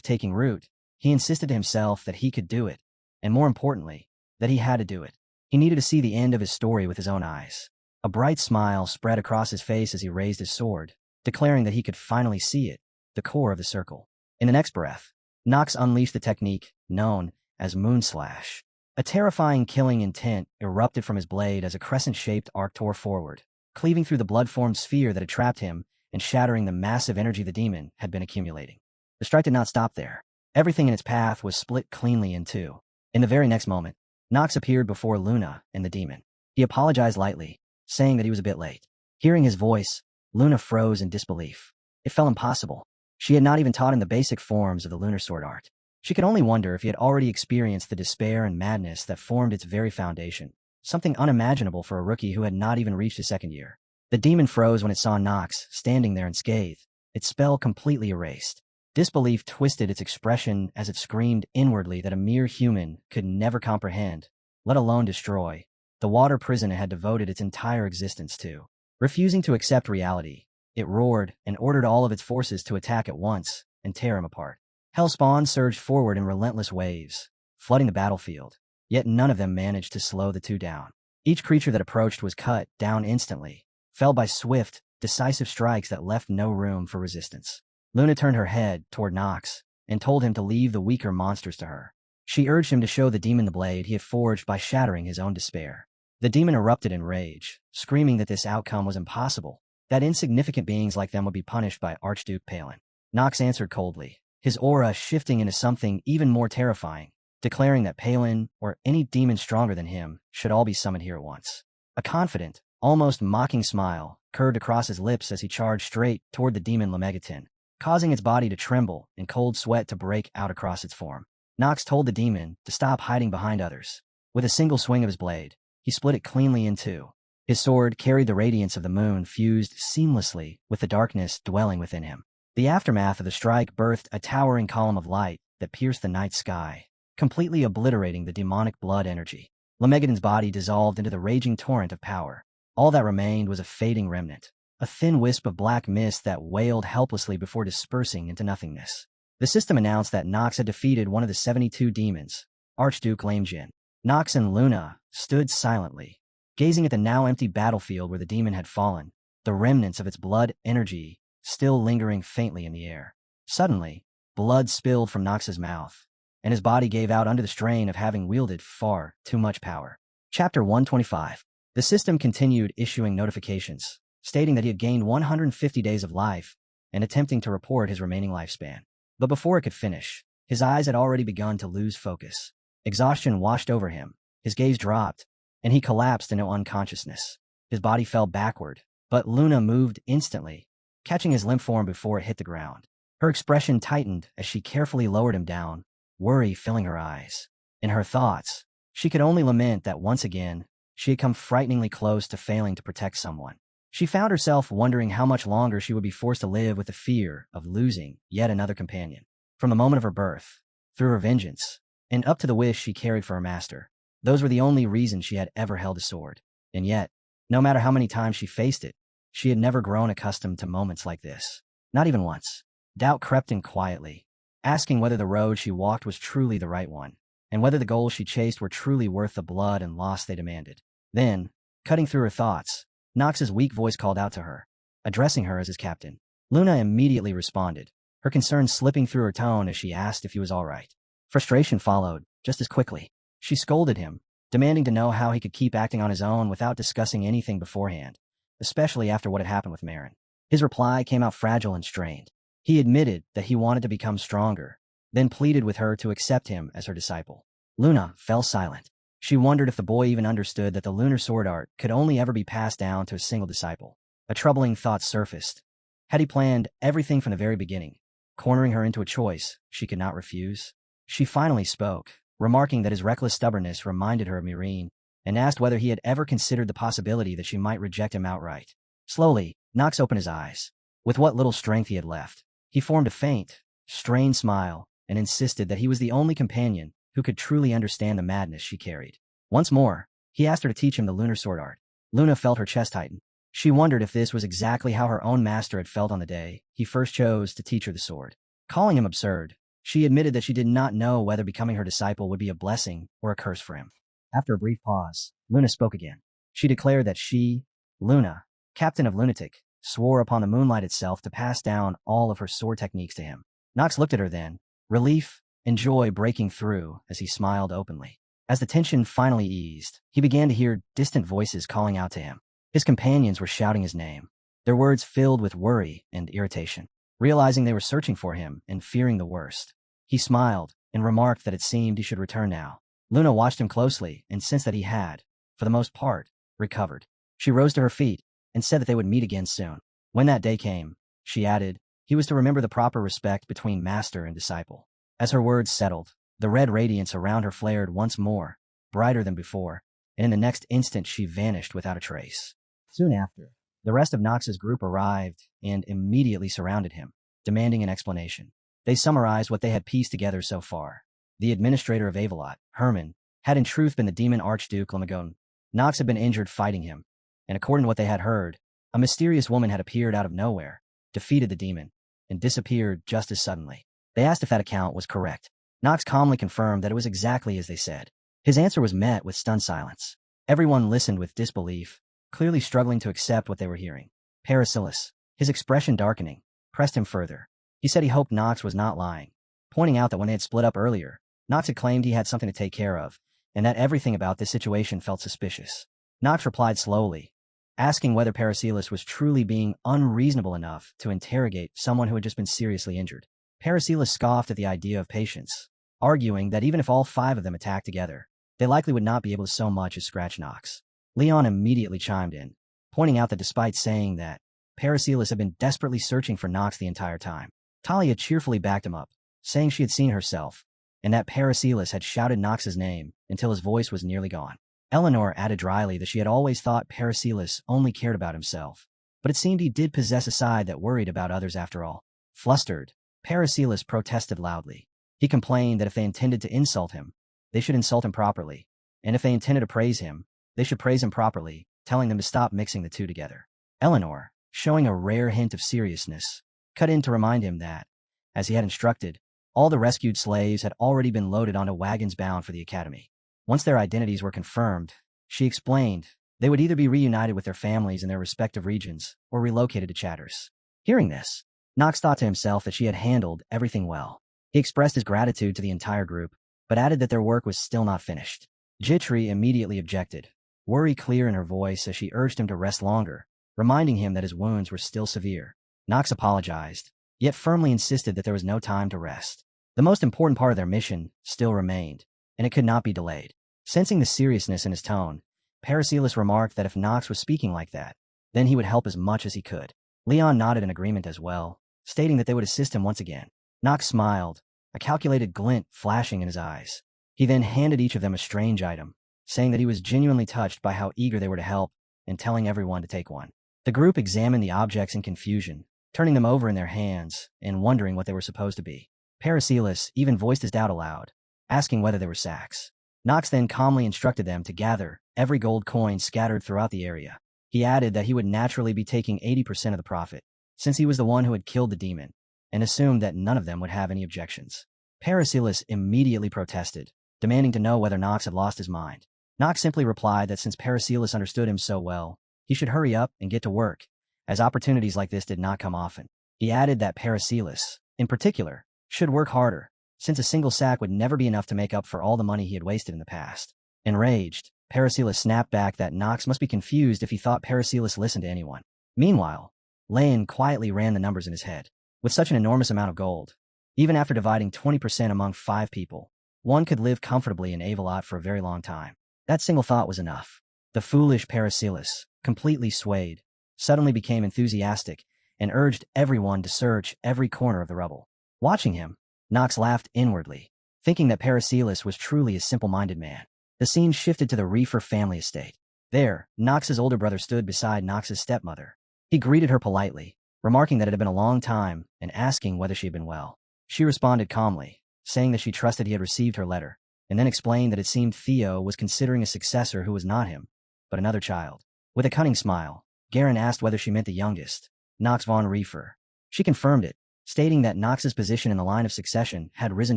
taking root, he insisted to himself that he could do it, and more importantly, that he had to do it. He needed to see the end of his story with his own eyes. A bright smile spread across his face as he raised his sword, declaring that he could finally see it, the core of the circle. In the next breath, Nox unleashed the technique known as Moon Slash. A terrifying killing intent erupted from his blade as a crescent-shaped arc tore forward, cleaving through the blood-formed sphere that had trapped him and shattering the massive energy the demon had been accumulating. The strike did not stop there. Everything in its path was split cleanly in two. In the very next moment, Nox appeared before Luna and the demon. He apologized lightly, saying that he was a bit late. Hearing his voice, Luna froze in disbelief. It felt impossible. She had not even taught him the basic forms of the lunar sword art. She could only wonder if he had already experienced the despair and madness that formed its very foundation, something unimaginable for a rookie who had not even reached his second year. The The demon froze when it saw Nox standing there unscathed, its spell completely erased. Disbelief twisted its expression as it screamed inwardly that a mere human could never comprehend, let alone destroy, the water prison it had devoted its entire existence to. Refusing to accept reality, it roared and ordered all of its forces to attack at once and tear him apart. Hellspawn surged forward in relentless waves, flooding the battlefield, yet none of them managed to slow the two down. Each creature that approached was cut down instantly, fell by swift, decisive strikes that left no room for resistance. Luna turned her head toward Nox and told him to leave the weaker monsters to her. She urged him to show the demon the blade he had forged by shattering his own despair. The demon erupted in rage, screaming that this outcome was impossible, that insignificant beings like them would be punished by Archduke Palin. Nox answered coldly, his aura shifting into something even more terrifying, declaring that Palin, or any demon stronger than him, should all be summoned here at once. A confident, almost mocking smile curved across his lips as he charged straight toward the demon Lemegetin, causing its body to tremble and cold sweat to break out across its form. Nox told the demon to stop hiding behind others. With a single swing of his blade, he split it cleanly in two. His sword carried the radiance of the moon fused seamlessly with the darkness dwelling within him. The aftermath of the strike birthed a towering column of light that pierced the night sky, completely obliterating the demonic blood energy. Lemegetin's body dissolved into the raging torrent of power. All that remained was a fading remnant, a thin wisp of black mist that wailed helplessly before dispersing into nothingness. The system announced that Nox had defeated one of the 72 demons, Archduke Lamejin. Nox and Luna stood silently, gazing at the now empty battlefield where the demon had fallen, the remnants of its blood energy still lingering faintly in the air. Suddenly, blood spilled from Nox's mouth, and his body gave out under the strain of having wielded far too much power. Chapter 125. The system continued issuing notifications, stating that he had gained 150 days of life and attempting to report his remaining lifespan. But before it could finish, his eyes had already begun to lose focus. Exhaustion washed over him, his gaze dropped, and he collapsed into unconsciousness. His body fell backward, but Luna moved instantly, catching his limp form before it hit the ground. Her expression tightened as she carefully lowered him down, worry filling her eyes. In her thoughts, she could only lament that once again, she had come frighteningly close to failing to protect someone. She found herself wondering how much longer she would be forced to live with the fear of losing yet another companion. From the moment of her birth, through her vengeance, and up to the wish she carried for her master, those were the only reasons she had ever held a sword. And yet, no matter how many times she faced it, she had never grown accustomed to moments like this. Not even once. Doubt crept in quietly, asking whether the road she walked was truly the right one, and whether the goals she chased were truly worth the blood and loss they demanded. Then, cutting through her thoughts, Nox's weak voice called out to her, addressing her as his captain. Luna immediately responded, her concern slipping through her tone as she asked if he was all right. Frustration followed, just as quickly. She scolded him, demanding to know how he could keep acting on his own without discussing anything beforehand, especially after what had happened with Marin. His reply came out fragile and strained. He admitted that he wanted to become stronger, then pleaded with her to accept him as her disciple. Luna fell silent. She wondered if the boy even understood that the lunar sword art could only ever be passed down to a single disciple. A troubling thought surfaced. Had he planned everything from the very beginning, cornering her into a choice she could not refuse? She finally spoke, remarking that his reckless stubbornness reminded her of Mirin, and asked whether he had ever considered the possibility that she might reject him outright. Slowly, Nox opened his eyes. With what little strength he had left, he formed a faint, strained smile and insisted that he was the only companion who could truly understand the madness she carried. Once more, he asked her to teach him the lunar sword art. Luna felt her chest tighten. She wondered if this was exactly how her own master had felt on the day he first chose to teach her the sword. Calling him absurd, she admitted that she did not know whether becoming her disciple would be a blessing or a curse for him. After a brief pause, Luna spoke again. She declared that she, Luna, captain of Lunatic, swore upon the moonlight itself to pass down all of her sword techniques to him. Nox looked at her then, relief and joy breaking through as he smiled openly. As the tension finally eased, he began to hear distant voices calling out to him. His companions were shouting his name, their words filled with worry and irritation. Realizing they were searching for him and fearing the worst, he smiled and remarked that it seemed he should return now. Luna watched him closely and sensed that he had, for the most part, recovered. She rose to her feet and said that they would meet again soon. When that day came, she added, he was to remember the proper respect between master and disciple. As her words settled, the red radiance around her flared once more, brighter than before, and in the next instant she vanished without a trace. Soon after, The rest of Knox's group arrived and immediately surrounded him, demanding an explanation. They summarized what they had pieced together so far. The administrator of Avalot, Herman, had in truth been the demon Archduke Lamagon. Knox had been injured fighting him, and according to what they had heard, a mysterious woman had appeared out of nowhere, defeated the demon, and disappeared just as suddenly. They asked if that account was correct. Knox calmly confirmed that it was exactly as they said. His answer was met with stunned silence. Everyone listened with disbelief, clearly struggling to accept what they were hearing. Paracelsus, his expression darkening, pressed him further. He said he hoped Knox was not lying, pointing out that when they had split up earlier, Knox had claimed he had something to take care of, and that everything about this situation felt suspicious. Knox replied slowly, asking whether Paracelsus was truly being unreasonable enough to interrogate someone who had just been seriously injured. Paracelsus scoffed at the idea of patience, arguing that even if all 5 of them attacked together, they likely would not be able to so much as scratch Knox. Leon immediately chimed in, pointing out that despite saying that, Paracelsus had been desperately searching for Knox the entire time. Talia cheerfully backed him up, saying she had seen herself, and that Paracelsus had shouted Knox's name until his voice was nearly gone. Eleanor added dryly that she had always thought Paracelsus only cared about himself, but it seemed he did possess a side that worried about others after all. Flustered, Paracelsus protested loudly. He complained that if they intended to insult him, they should insult him properly, and if they intended to praise him, they should praise him properly, telling them to stop mixing the two together. Eleanor, showing a rare hint of seriousness, cut in to remind him that, as he had instructed, all the rescued slaves had already been loaded onto wagons bound for the academy. Once their identities were confirmed, she explained, they would either be reunited with their families in their respective regions or relocated to Chatters. Hearing this, Knox thought to himself that she had handled everything well. He expressed his gratitude to the entire group, but added that their work was still not finished. Jitri immediately objected, worry clear in her voice as she urged him to rest longer, reminding him that his wounds were still severe. Knox apologized, yet firmly insisted that there was no time to rest. The most important part of their mission still remained, and it could not be delayed. Sensing the seriousness in his tone, Paracelsus remarked that if Knox was speaking like that, then he would help as much as he could. Leon nodded in agreement as well, stating that they would assist him once again. Knox smiled, a calculated glint flashing in his eyes. He then handed each of them a strange item, saying that he was genuinely touched by how eager they were to help, and telling everyone to take one. The group examined the objects in confusion, turning them over in their hands and wondering what they were supposed to be. Paracelsus even voiced his doubt aloud, asking whether they were sacks. Knox then calmly instructed them to gather every gold coin scattered throughout the area. He added that he would naturally be taking 80% of the profit, since he was the one who had killed the demon, and assumed that none of them would have any objections. Paracelsus immediately protested, demanding to know whether Knox had lost his mind. Knox simply replied that since Paracelsus understood him so well, he should hurry up and get to work, as opportunities like this did not come often. He added that Paracelsus, in particular, should work harder, since a single sack would never be enough to make up for all the money he had wasted in the past. Enraged, Paracelsus snapped back that Knox must be confused if he thought Paracelsus listened to anyone. Meanwhile, Leon quietly ran the numbers in his head. With such an enormous amount of gold, even after dividing 20% among 5 people, one could live comfortably in Avalot for a very long time. That single thought was enough. The foolish Paracelsus, completely swayed, suddenly became enthusiastic and urged everyone to search every corner of the rubble. Watching him, Knox laughed inwardly, thinking that Paracelsus was truly a simple-minded man. The scene shifted to the Reefer family estate. There, Knox's older brother stood beside Knox's stepmother. He greeted her politely, remarking that it had been a long time and asking whether she had been well. She responded calmly, saying that she trusted he had received her letter, and then explained that it seemed Theo was considering a successor who was not him, but another child. With a cunning smile, Garen asked whether she meant the youngest, Knox von Reefer. She confirmed it, stating that Knox's position in the line of succession had risen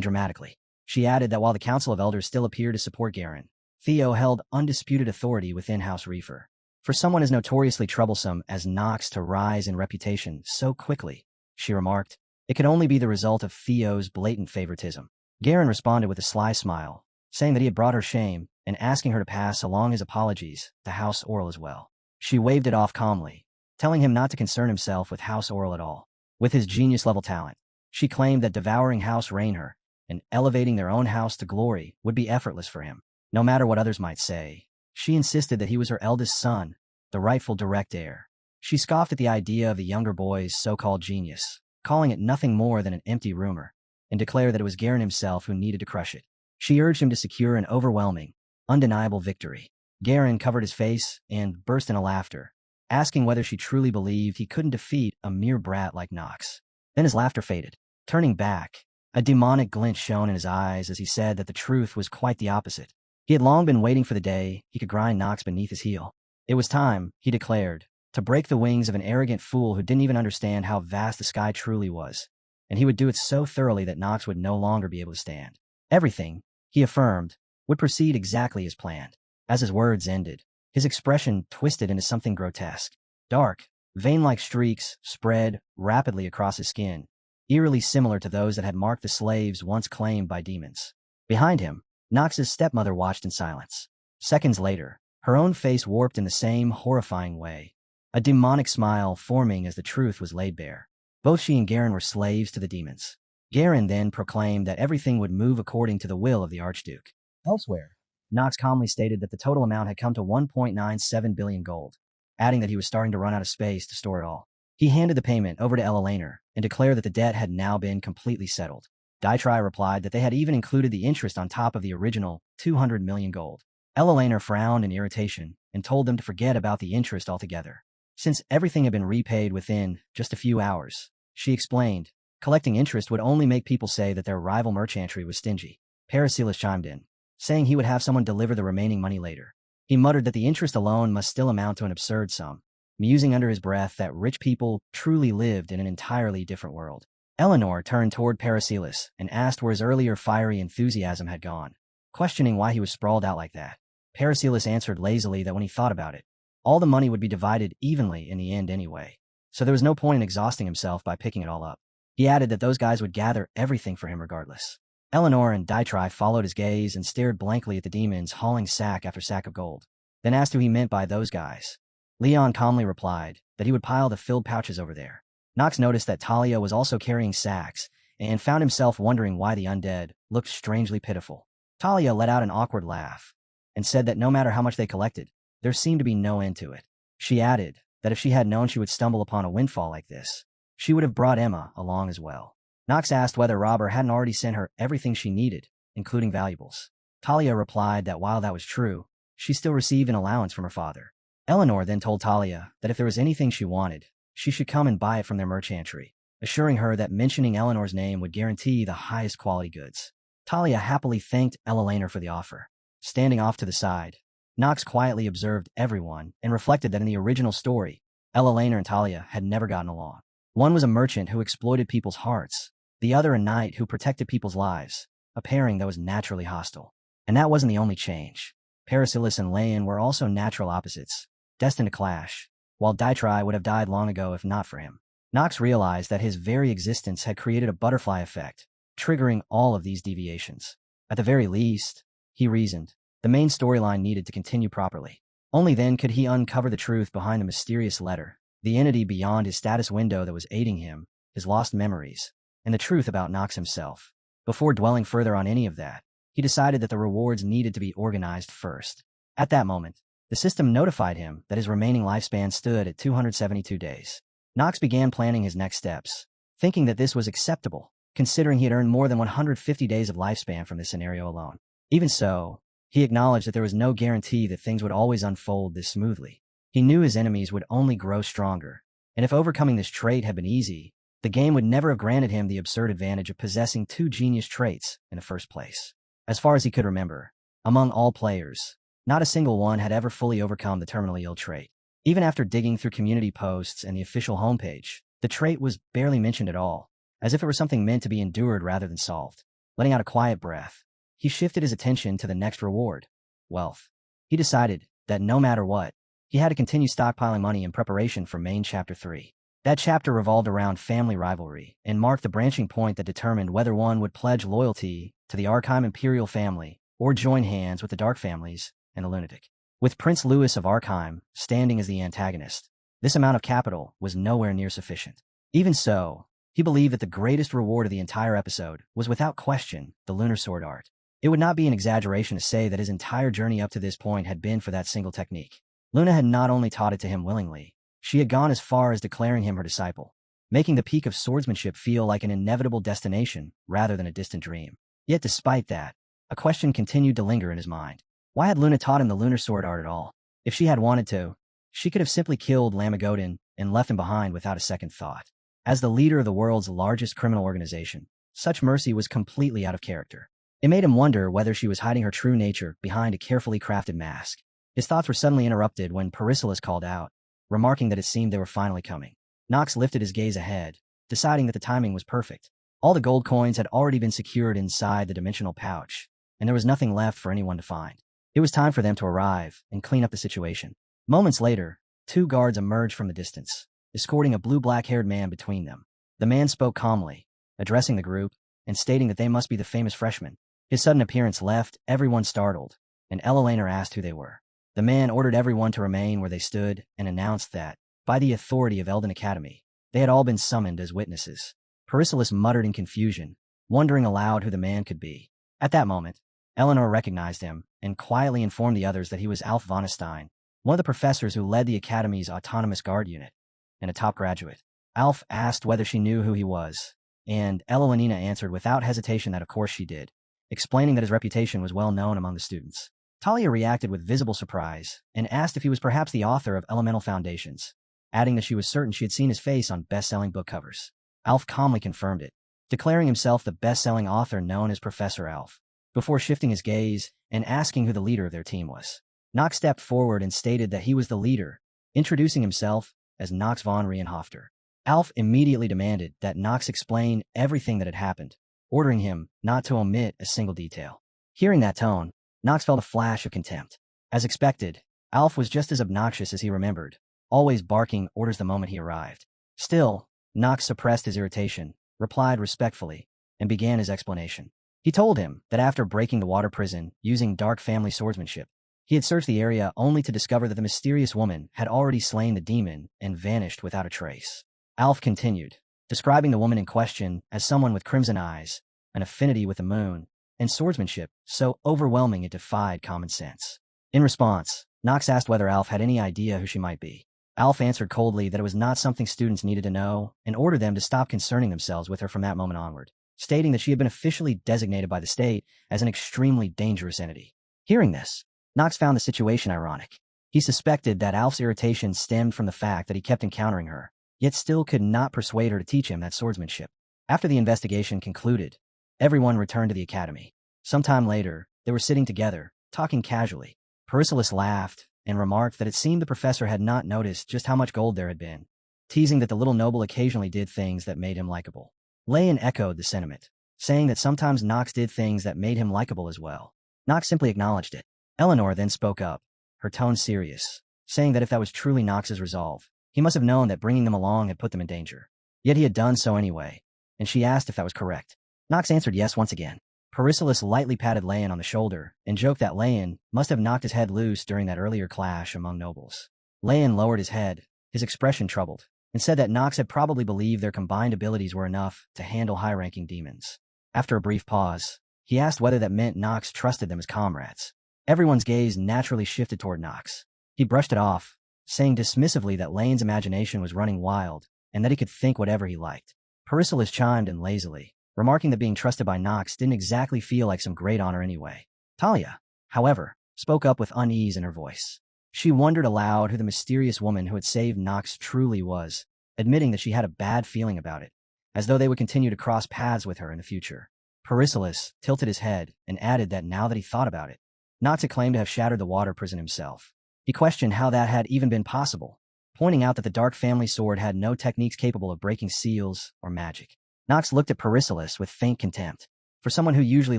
dramatically. She added that while the Council of Elders still appeared to support Garen, Theo held undisputed authority within House Reefer. For someone as notoriously troublesome as Knox to rise in reputation so quickly, she remarked, it could only be the result of Theo's blatant favoritism. Garen responded with a sly smile, saying that he had brought her shame and asking her to pass along his apologies to House Oral as well. She waved it off calmly, telling him not to concern himself with House Oral at all. With his genius-level talent, she claimed that devouring House Raynher and elevating their own house to glory would be effortless for him. No matter what others might say, she insisted that he was her eldest son, the rightful direct heir. She scoffed at the idea of the younger boy's so-called genius, calling it nothing more than an empty rumor, and declared that it was Garen himself who needed to crush it. She urged him to secure an overwhelming, undeniable victory. Garen covered his face and burst into laughter, asking whether she truly believed he couldn't defeat a mere brat like Nox. Then his laughter faded. Turning back, a demonic glint shone in his eyes as he said that the truth was quite the opposite. He had long been waiting for the day he could grind Nox beneath his heel. It was time, he declared, to break the wings of an arrogant fool who didn't even understand how vast the sky truly was. And he would do it so thoroughly that Nox would no longer be able to stand. Everything, he affirmed, would proceed exactly as planned. As his words ended, his expression twisted into something grotesque. Dark, vein-like streaks spread rapidly across his skin, eerily similar to those that had marked the slaves once claimed by demons. Behind him, Nox's stepmother watched in silence. Seconds later, her own face warped in the same horrifying way, a demonic smile forming as the truth was laid bare. Both she and Garen were slaves to the demons. Garen then proclaimed that everything would move according to the will of the Archduke. Elsewhere, Nox calmly stated that the total amount had come to 1.97 billion gold, adding that he was starting to run out of space to store it all. He handed the payment over to Elalaner and declared that the debt had now been completely settled. Daitrai replied that they had even included the interest on top of the original 200 million gold. Elalaner frowned in irritation and told them to forget about the interest altogether, since everything had been repaid within just a few hours. She explained, collecting interest would only make people say that their rival merchantry was stingy. Paracelsus chimed in, saying he would have someone deliver the remaining money later. He muttered that the interest alone must still amount to an absurd sum, musing under his breath that rich people truly lived in an entirely different world. Eleanor turned toward Paracelsus and asked where his earlier fiery enthusiasm had gone, questioning why he was sprawled out like that. Paracelsus answered lazily that when he thought about it, all the money would be divided evenly in the end anyway, so there was no point in exhausting himself by picking it all up. He added that those guys would gather everything for him regardless. Eleanor and Daitrai followed his gaze and stared blankly at the demons hauling sack after sack of gold, then asked who he meant by those guys. Leon calmly replied that he would pile the filled pouches over there. Nox noticed that Talia was also carrying sacks and found himself wondering why the undead looked strangely pitiful. Talia let out an awkward laugh and said that no matter how much they collected, there seemed to be no end to it. She added that if she had known she would stumble upon a windfall like this, she would have brought Emma along as well. Nox asked whether Robber hadn't already sent her everything she needed, including valuables. Talia replied that while that was true, she still received an allowance from her father. Eleanor then told Talia that if there was anything she wanted, she should come and buy it from their merchantry, assuring her that mentioning Eleanor's name would guarantee the highest quality goods. Talia happily thanked Elalaner for the offer. Standing off to the side, Nox quietly observed everyone and reflected that in the original story, Elalaner and Talia had never gotten along. One was a merchant who exploited people's hearts, the other a knight who protected people's lives, a pairing that was naturally hostile. And that wasn't the only change. Paracelsus and Leon were also natural opposites, destined to clash, while Daitrai would have died long ago if not for him. Nox realized that his very existence had created a butterfly effect, triggering all of these deviations. At the very least, he reasoned, the main storyline needed to continue properly. Only then could he uncover the truth behind the mysterious letter, the entity beyond his status window that was aiding him, his lost memories, and the truth about Nox himself. Before dwelling further on any of that, he decided that the rewards needed to be organized first. At that moment, the system notified him that his remaining lifespan stood at 272 days. Nox began planning his next steps, thinking that this was acceptable, considering he had earned more than 150 days of lifespan from this scenario alone. Even so, he acknowledged that there was no guarantee that things would always unfold this smoothly. He knew his enemies would only grow stronger, and if overcoming this trait had been easy, the game would never have granted him the absurd advantage of possessing two genius traits in the first place. As far as he could remember, among all players, not a single one had ever fully overcome the terminally ill trait. Even after digging through community posts and the official homepage, the trait was barely mentioned at all, as if it were something meant to be endured rather than solved. Letting out a quiet breath, he shifted his attention to the next reward, wealth. He decided that no matter what, he had to continue stockpiling money in preparation for main Chapter 3. That chapter revolved around family rivalry and marked the branching point that determined whether one would pledge loyalty to the Arkheim imperial family or join hands with the Dark families and the Lunatic. With Prince Louis of Arkheim standing as the antagonist, this amount of capital was nowhere near sufficient. Even so, he believed that the greatest reward of the entire episode was without question the Lunar Sword Art. It would not be an exaggeration to say that his entire journey up to this point had been for that single technique. Luna had not only taught it to him willingly, she had gone as far as declaring him her disciple, making the peak of swordsmanship feel like an inevitable destination rather than a distant dream. Yet despite that, a question continued to linger in his mind. Why had Luna taught him the Lunar Sword Art at all? If she had wanted to, She could have simply killed Lamagoden and left him behind without a second thought. As the leader of the world's largest criminal organization, such mercy was completely out of character. It made him wonder whether she was hiding her true nature behind a carefully crafted mask. His thoughts were suddenly interrupted when Perisilis called out, remarking that it seemed they were finally coming. Nox lifted his gaze ahead, deciding that the timing was perfect. All the gold coins had already been secured inside the dimensional pouch, and there was nothing left for anyone to find. It was time for them to arrive and clean up the situation. Moments later, 2 guards emerged from the distance, escorting a blue-black-haired man between them. The man spoke calmly, addressing the group, and stating that they must be the famous freshmen. His sudden appearance left everyone startled, and Elelaner asked who they were. The man ordered everyone to remain where they stood and announced that, by the authority of Elden Academy, they had all been summoned as witnesses. Perisilis muttered in confusion, wondering aloud who the man could be. At that moment, Eleanor recognized him and quietly informed the others that he was Alf Vonestein, one of the professors who led the Academy's autonomous guard unit, and a top graduate. Alf asked whether she knew who he was, and Eloanina answered without hesitation that of course she did, explaining that his reputation was well known among the students. Talia reacted with visible surprise and asked if he was perhaps the author of Elemental Foundations, adding that she was certain she had seen his face on best-selling book covers. Alf calmly confirmed it, declaring himself the best-selling author known as Professor Alf, before shifting his gaze and asking who the leader of their team was. Nox stepped forward and stated that he was the leader, introducing himself as Nox von Rienhofter. Alf immediately demanded that Nox explain everything that had happened, ordering him not to omit a single detail. Hearing that tone, Nox felt a flash of contempt. As expected, Alf was just as obnoxious as he remembered, always barking orders the moment he arrived. Still, Nox suppressed his irritation, replied respectfully, and began his explanation. He told him that after breaking the water prison using dark family swordsmanship, he had searched the area only to discover that the mysterious woman had already slain the demon and vanished without a trace. Alf continued, describing the woman in question as someone with crimson eyes, an affinity with the moon, and swordsmanship so overwhelming it defied common sense. In response, Nox asked whether Alf had any idea who she might be. Alf answered coldly that it was not something students needed to know and ordered them to stop concerning themselves with her from that moment onward, stating that she had been officially designated by the state as an extremely dangerous entity. Hearing this, Nox found the situation ironic. He suspected that Alf's irritation stemmed from the fact that he kept encountering her, yet still could not persuade her to teach him that swordsmanship. After the investigation concluded, everyone returned to the academy. Sometime later, they were sitting together, talking casually. Perisilis laughed and remarked that it seemed the professor had not noticed just how much gold there had been, teasing that the little noble occasionally did things that made him likable. Leyen echoed the sentiment, saying that sometimes Nox did things that made him likable as well. Nox simply acknowledged it. Eleanor then spoke up, her tone serious, saying that if that was truly Nox's resolve, he must have known that bringing them along had put them in danger. Yet he had done so anyway, and she asked if that was correct. Nox answered yes once again. Perisilis lightly patted Leyen on the shoulder and joked that Leyen must have knocked his head loose during that earlier clash among nobles. Leyen lowered his head, his expression troubled, and said that Nox had probably believed their combined abilities were enough to handle high-ranking demons. After a brief pause, he asked whether that meant Nox trusted them as comrades. Everyone's gaze naturally shifted toward Nox. He brushed it off, saying dismissively that Leyen's imagination was running wild and that he could think whatever he liked. Perisilis chimed in lazily, remarking that being trusted by Nox didn't exactly feel like some great honor anyway. Talia, however, spoke up with unease in her voice. She wondered aloud who the mysterious woman who had saved Nox truly was, admitting that she had a bad feeling about it, as though they would continue to cross paths with her in the future. Perisilis tilted his head and added that now that he thought about it, Nox had claimed to have shattered the water prison himself. He questioned how that had even been possible, pointing out that the dark family sword had no techniques capable of breaking seals or magic. Nox looked at Perisilis with faint contempt. For someone who usually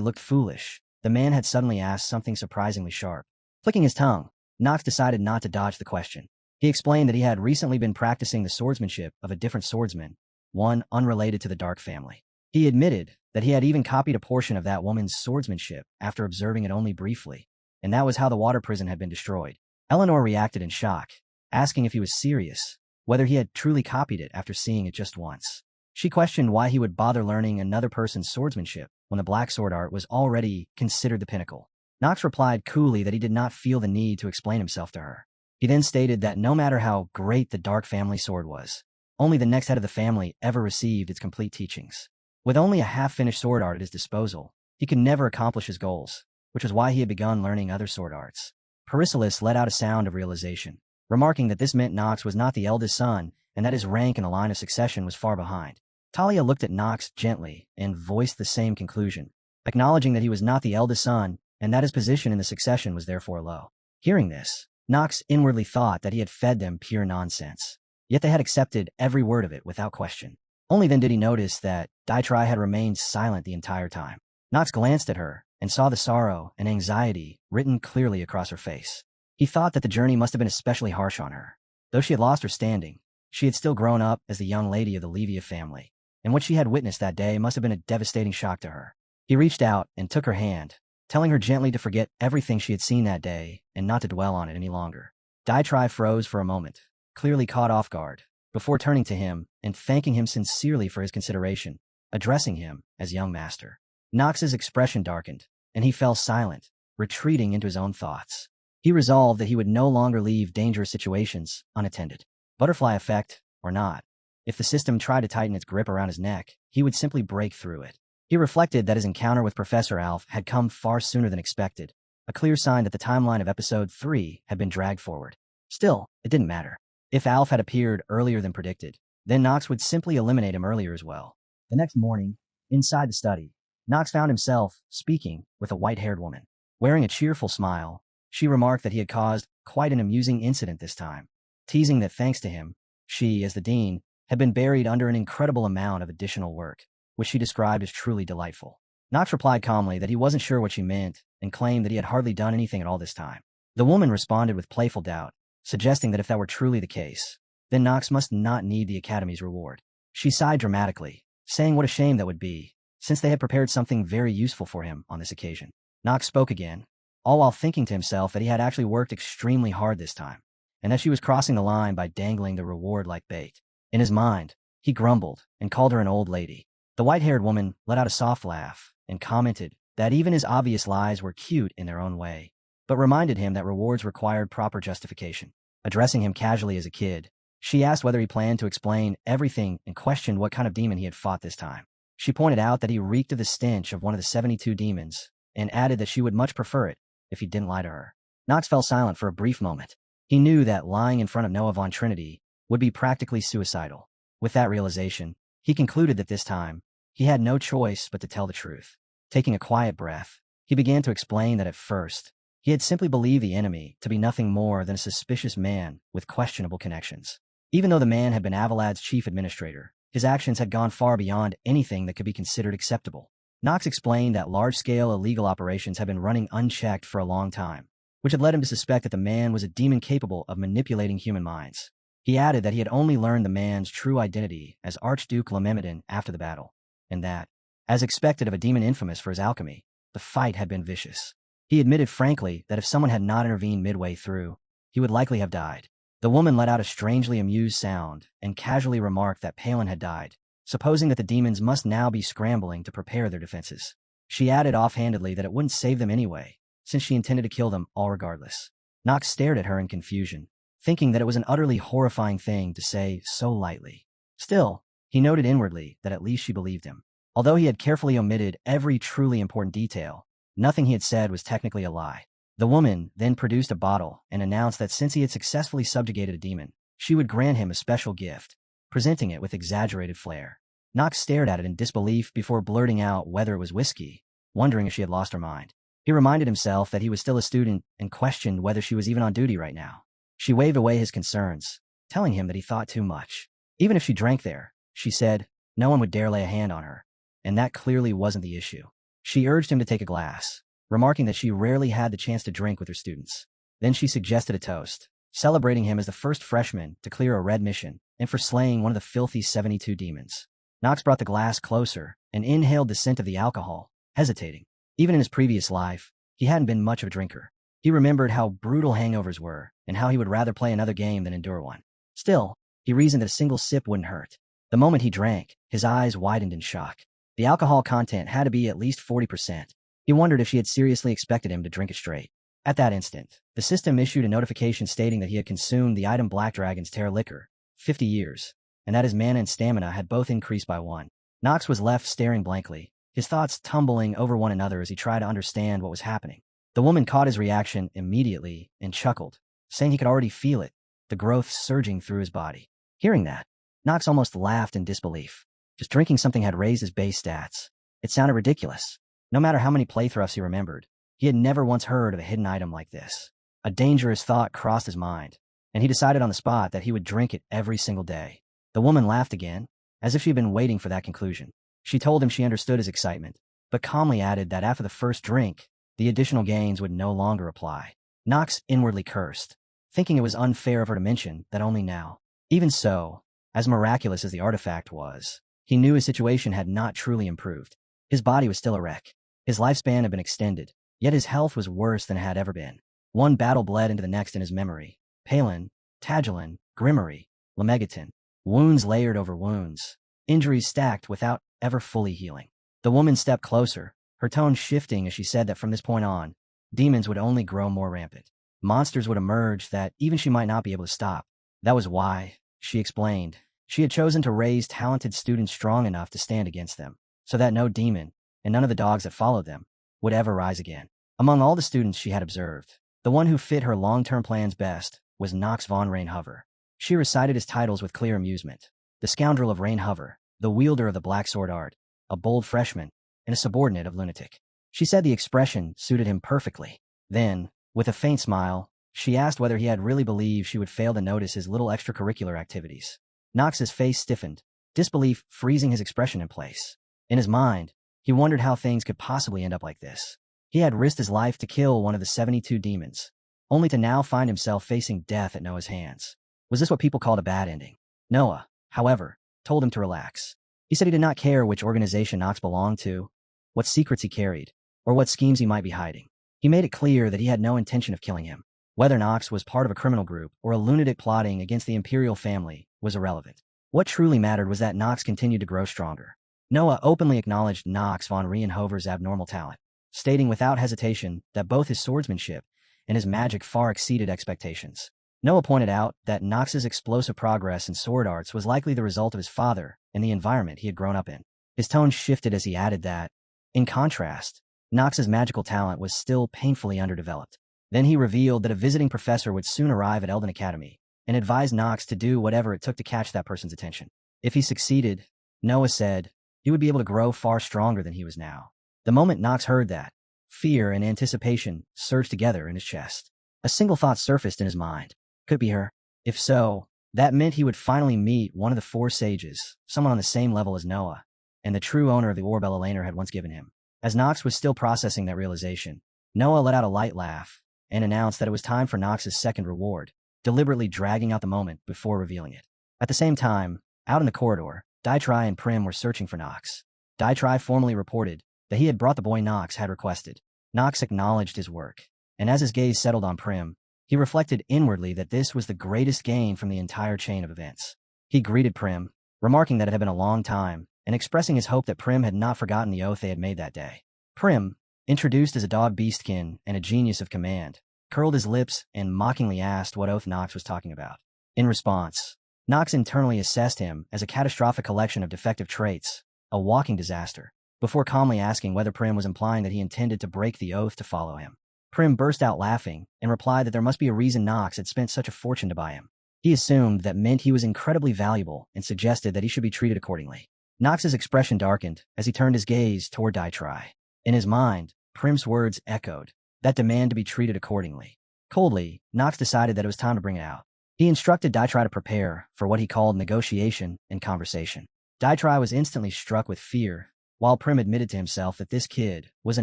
looked foolish, the man had suddenly asked something surprisingly sharp. Clicking his tongue, Nox decided not to dodge the question. He explained that he had recently been practicing the swordsmanship of a different swordsman, one unrelated to the dark family. He admitted that he had even copied a portion of that woman's swordsmanship after observing it only briefly, and that was how the water prison had been destroyed. Eleanor reacted in shock, asking if he was serious, whether he had truly copied it after seeing it just once. She questioned why he would bother learning another person's swordsmanship when the black sword art was already considered the pinnacle. Nox replied coolly that he did not feel the need to explain himself to her. He then stated that no matter how great the dark family sword was, only the next head of the family ever received its complete teachings. With only a half-finished sword art at his disposal, he could never accomplish his goals, which was why he had begun learning other sword arts. Perisilis let out a sound of realization. remarking that this meant Knox was not the eldest son and that his rank in the line of succession was far behind. Talia looked at Knox gently and voiced the same conclusion, acknowledging that he was not the eldest son and that his position in the succession was therefore low. Hearing this, Knox inwardly thought that he had fed them pure nonsense. Yet they had accepted every word of it without question. Only then did he notice that Daitrai had remained silent the entire time. Knox glanced at her and saw the sorrow and anxiety written clearly across her face. He thought that the journey must have been especially harsh on her. Though she had lost her standing, she had still grown up as the young lady of the Levia family, and what she had witnessed that day must have been a devastating shock to her. He reached out and took her hand, telling her gently to forget everything she had seen that day and not to dwell on it any longer. Daitrai froze for a moment, clearly caught off guard, before turning to him and thanking him sincerely for his consideration, addressing him as young master. Knox's expression darkened, and he fell silent, retreating into his own thoughts. He resolved that he would no longer leave dangerous situations unattended. Butterfly effect, or not. If the system tried to tighten its grip around his neck, he would simply break through it. He reflected that his encounter with Professor Alf had come far sooner than expected, a clear sign that the timeline of Episode 3 had been dragged forward. Still, it didn't matter. If Alf had appeared earlier than predicted, then Knox would simply eliminate him earlier as well. The next morning, inside the study, Knox found himself speaking with a white-haired woman. Wearing a cheerful smile, she remarked that he had caused quite an amusing incident this time, teasing that thanks to him, she, as the dean, had been buried under an incredible amount of additional work, which she described as truly delightful. Knox replied calmly that he wasn't sure what she meant and claimed that he had hardly done anything at all this time. The woman responded with playful doubt, suggesting that if that were truly the case, then Knox must not need the Academy's reward. She sighed dramatically, saying what a shame that would be, since they had prepared something very useful for him on this occasion. Knox spoke again, all while thinking to himself that he had actually worked extremely hard this time, and that she was crossing the line by dangling the reward like bait. In his mind, he grumbled and called her an old lady. The white-haired woman let out a soft laugh and commented that even his obvious lies were cute in their own way, but reminded him that rewards required proper justification. Addressing him casually as a kid, she asked whether he planned to explain everything and questioned what kind of demon he had fought this time. She pointed out that he reeked of the stench of one of the 72 demons, and added that she would much prefer it if he didn't lie to her. Knox fell silent for a brief moment. He knew that lying in front of Noah von Trinity would be practically suicidal. With that realization, he concluded that this time, he had no choice but to tell the truth. Taking a quiet breath, he began to explain that at first, he had simply believed the enemy to be nothing more than a suspicious man with questionable connections. Even though the man had been Avalad's chief administrator, his actions had gone far beyond anything that could be considered acceptable. Knox explained that large-scale illegal operations had been running unchecked for a long time, which had led him to suspect that the man was a demon capable of manipulating human minds. He added that he had only learned the man's true identity as Archduke Lememedin after the battle, and that, as expected of a demon infamous for his alchemy, the fight had been vicious. He admitted frankly that if someone had not intervened midway through, he would likely have died. The woman let out a strangely amused sound and casually remarked that Palin had died, supposing that the demons must now be scrambling to prepare their defenses. She added offhandedly that it wouldn't save them anyway, since she intended to kill them all regardless. Knox stared at her in confusion, thinking that it was an utterly horrifying thing to say so lightly. Still, he noted inwardly that at least she believed him. Although he had carefully omitted every truly important detail, nothing he had said was technically a lie. The woman then produced a bottle and announced that since he had successfully subjugated a demon, she would grant him a special gift, presenting it with exaggerated flair. Knox stared at it in disbelief before blurting out whether it was whiskey, wondering if she had lost her mind. He reminded himself that he was still a student and questioned whether she was even on duty right now. She waved away his concerns, telling him that he thought too much. Even if she drank there, she said, no one would dare lay a hand on her, and that clearly wasn't the issue. She urged him to take a glass, remarking that she rarely had the chance to drink with her students. Then she suggested a toast, celebrating him as the first freshman to clear a red mission and for slaying one of the filthy 72 demons. Knox brought the glass closer and inhaled the scent of the alcohol, hesitating. Even in his previous life, he hadn't been much of a drinker. He remembered how brutal hangovers were and how he would rather play another game than endure one. Still, he reasoned that a single sip wouldn't hurt. The moment he drank, his eyes widened in shock. The alcohol content had to be at least 40%. He wondered if she had seriously expected him to drink it straight. At that instant, the system issued a notification stating that he had consumed the item Black Dragon's Terra Liquor, 50 years, and that his mana and stamina had both increased by 1. Knox was left staring blankly, his thoughts tumbling over one another as he tried to understand what was happening. The woman caught his reaction immediately and chuckled, saying he could already feel it, the growth surging through his body. Hearing that, Nox almost laughed in disbelief. Just drinking something had raised his base stats. It sounded ridiculous. No matter how many playthroughs he remembered, he had never once heard of a hidden item like this. A dangerous thought crossed his mind, and he decided on the spot that he would drink it every single day. The woman laughed again, as if she had been waiting for that conclusion. She told him she understood his excitement, but calmly added that after the first drink, the additional gains would no longer apply. Nox inwardly cursed, thinking it was unfair of her to mention that only now. Even so, as miraculous as the artifact was, he knew his situation had not truly improved. His body was still a wreck. His lifespan had been extended, yet his health was worse than it had ever been. One battle bled into the next in his memory. Palin, Tagilin, Grimmery, Lemegeton. Wounds layered over wounds. Injuries stacked without ever fully healing. The woman stepped closer, her tone shifting as she said that from this point on, demons would only grow more rampant. Monsters would emerge that even she might not be able to stop. That was why, she explained, she had chosen to raise talented students strong enough to stand against them, so that no demon, and none of the dogs that followed them, would ever rise again. Among all the students she had observed, the one who fit her long-term plans best was Nox von Rainhover. She recited his titles with clear amusement. The scoundrel of Rainhover, the wielder of the black sword art, a bold freshman, and a subordinate of Lunatic. She said the expression suited him perfectly. Then, with a faint smile, she asked whether he had really believed she would fail to notice his little extracurricular activities. Nox's face stiffened, disbelief freezing his expression in place. In his mind, he wondered how things could possibly end up like this. He had risked his life to kill one of the 72 demons, only to now find himself facing death at Noah's hands. Was this what people called a bad ending? Noah, however, told him to relax. He said he did not care which organization Nox belonged to, what secrets he carried, or what schemes he might be hiding. He made it clear that he had no intention of killing him. Whether Nox was part of a criminal group or a lunatic plotting against the Imperial family was irrelevant. What truly mattered was that Nox continued to grow stronger. Noah openly acknowledged Nox von Rienhover's abnormal talent, stating without hesitation that both his swordsmanship and his magic far exceeded expectations. Noah pointed out that Nox's explosive progress in sword arts was likely the result of his father and the environment he had grown up in. His tone shifted as he added that, in contrast, Nox's magical talent was still painfully underdeveloped. Then he revealed that a visiting professor would soon arrive at Elden Academy and advised Nox to do whatever it took to catch that person's attention. If he succeeded, Noah said, he would be able to grow far stronger than he was now. The moment Nox heard that, fear and anticipation surged together in his chest. A single thought surfaced in his mind. Could it be her? If so, that meant he would finally meet one of the four sages, someone on the same level as Noah, and the true owner of the orb Elena had once given him. As Nox was still processing that realization, Noah let out a light laugh and announced that it was time for Nox's second reward, deliberately dragging out the moment before revealing it. At the same time, out in the corridor, Daitri and Prim were searching for Nox. Daitri formally reported that he had brought the boy Nox had requested. Nox acknowledged his work, and as his gaze settled on Prim, he reflected inwardly that this was the greatest gain from the entire chain of events. He greeted Prim, remarking that it had been a long time, and expressing his hope that Prim had not forgotten the oath they had made that day. Prim, introduced as a dog beastkin and a genius of command, curled his lips and mockingly asked what oath Nox was talking about. In response, Nox internally assessed him as a catastrophic collection of defective traits, a walking disaster, before calmly asking whether Prim was implying that he intended to break the oath to follow him. Prim burst out laughing and replied that there must be a reason Nox had spent such a fortune to buy him. He assumed that meant he was incredibly valuable and suggested that he should be treated accordingly. Nox's expression darkened as he turned his gaze toward Daitri. In his mind, Prim's words echoed, that demand to be treated accordingly. Coldly, Nox decided that it was time to bring it out. He instructed Daitri to prepare for what he called negotiation and conversation. Daitri was instantly struck with fear, while Prim admitted to himself that this kid was a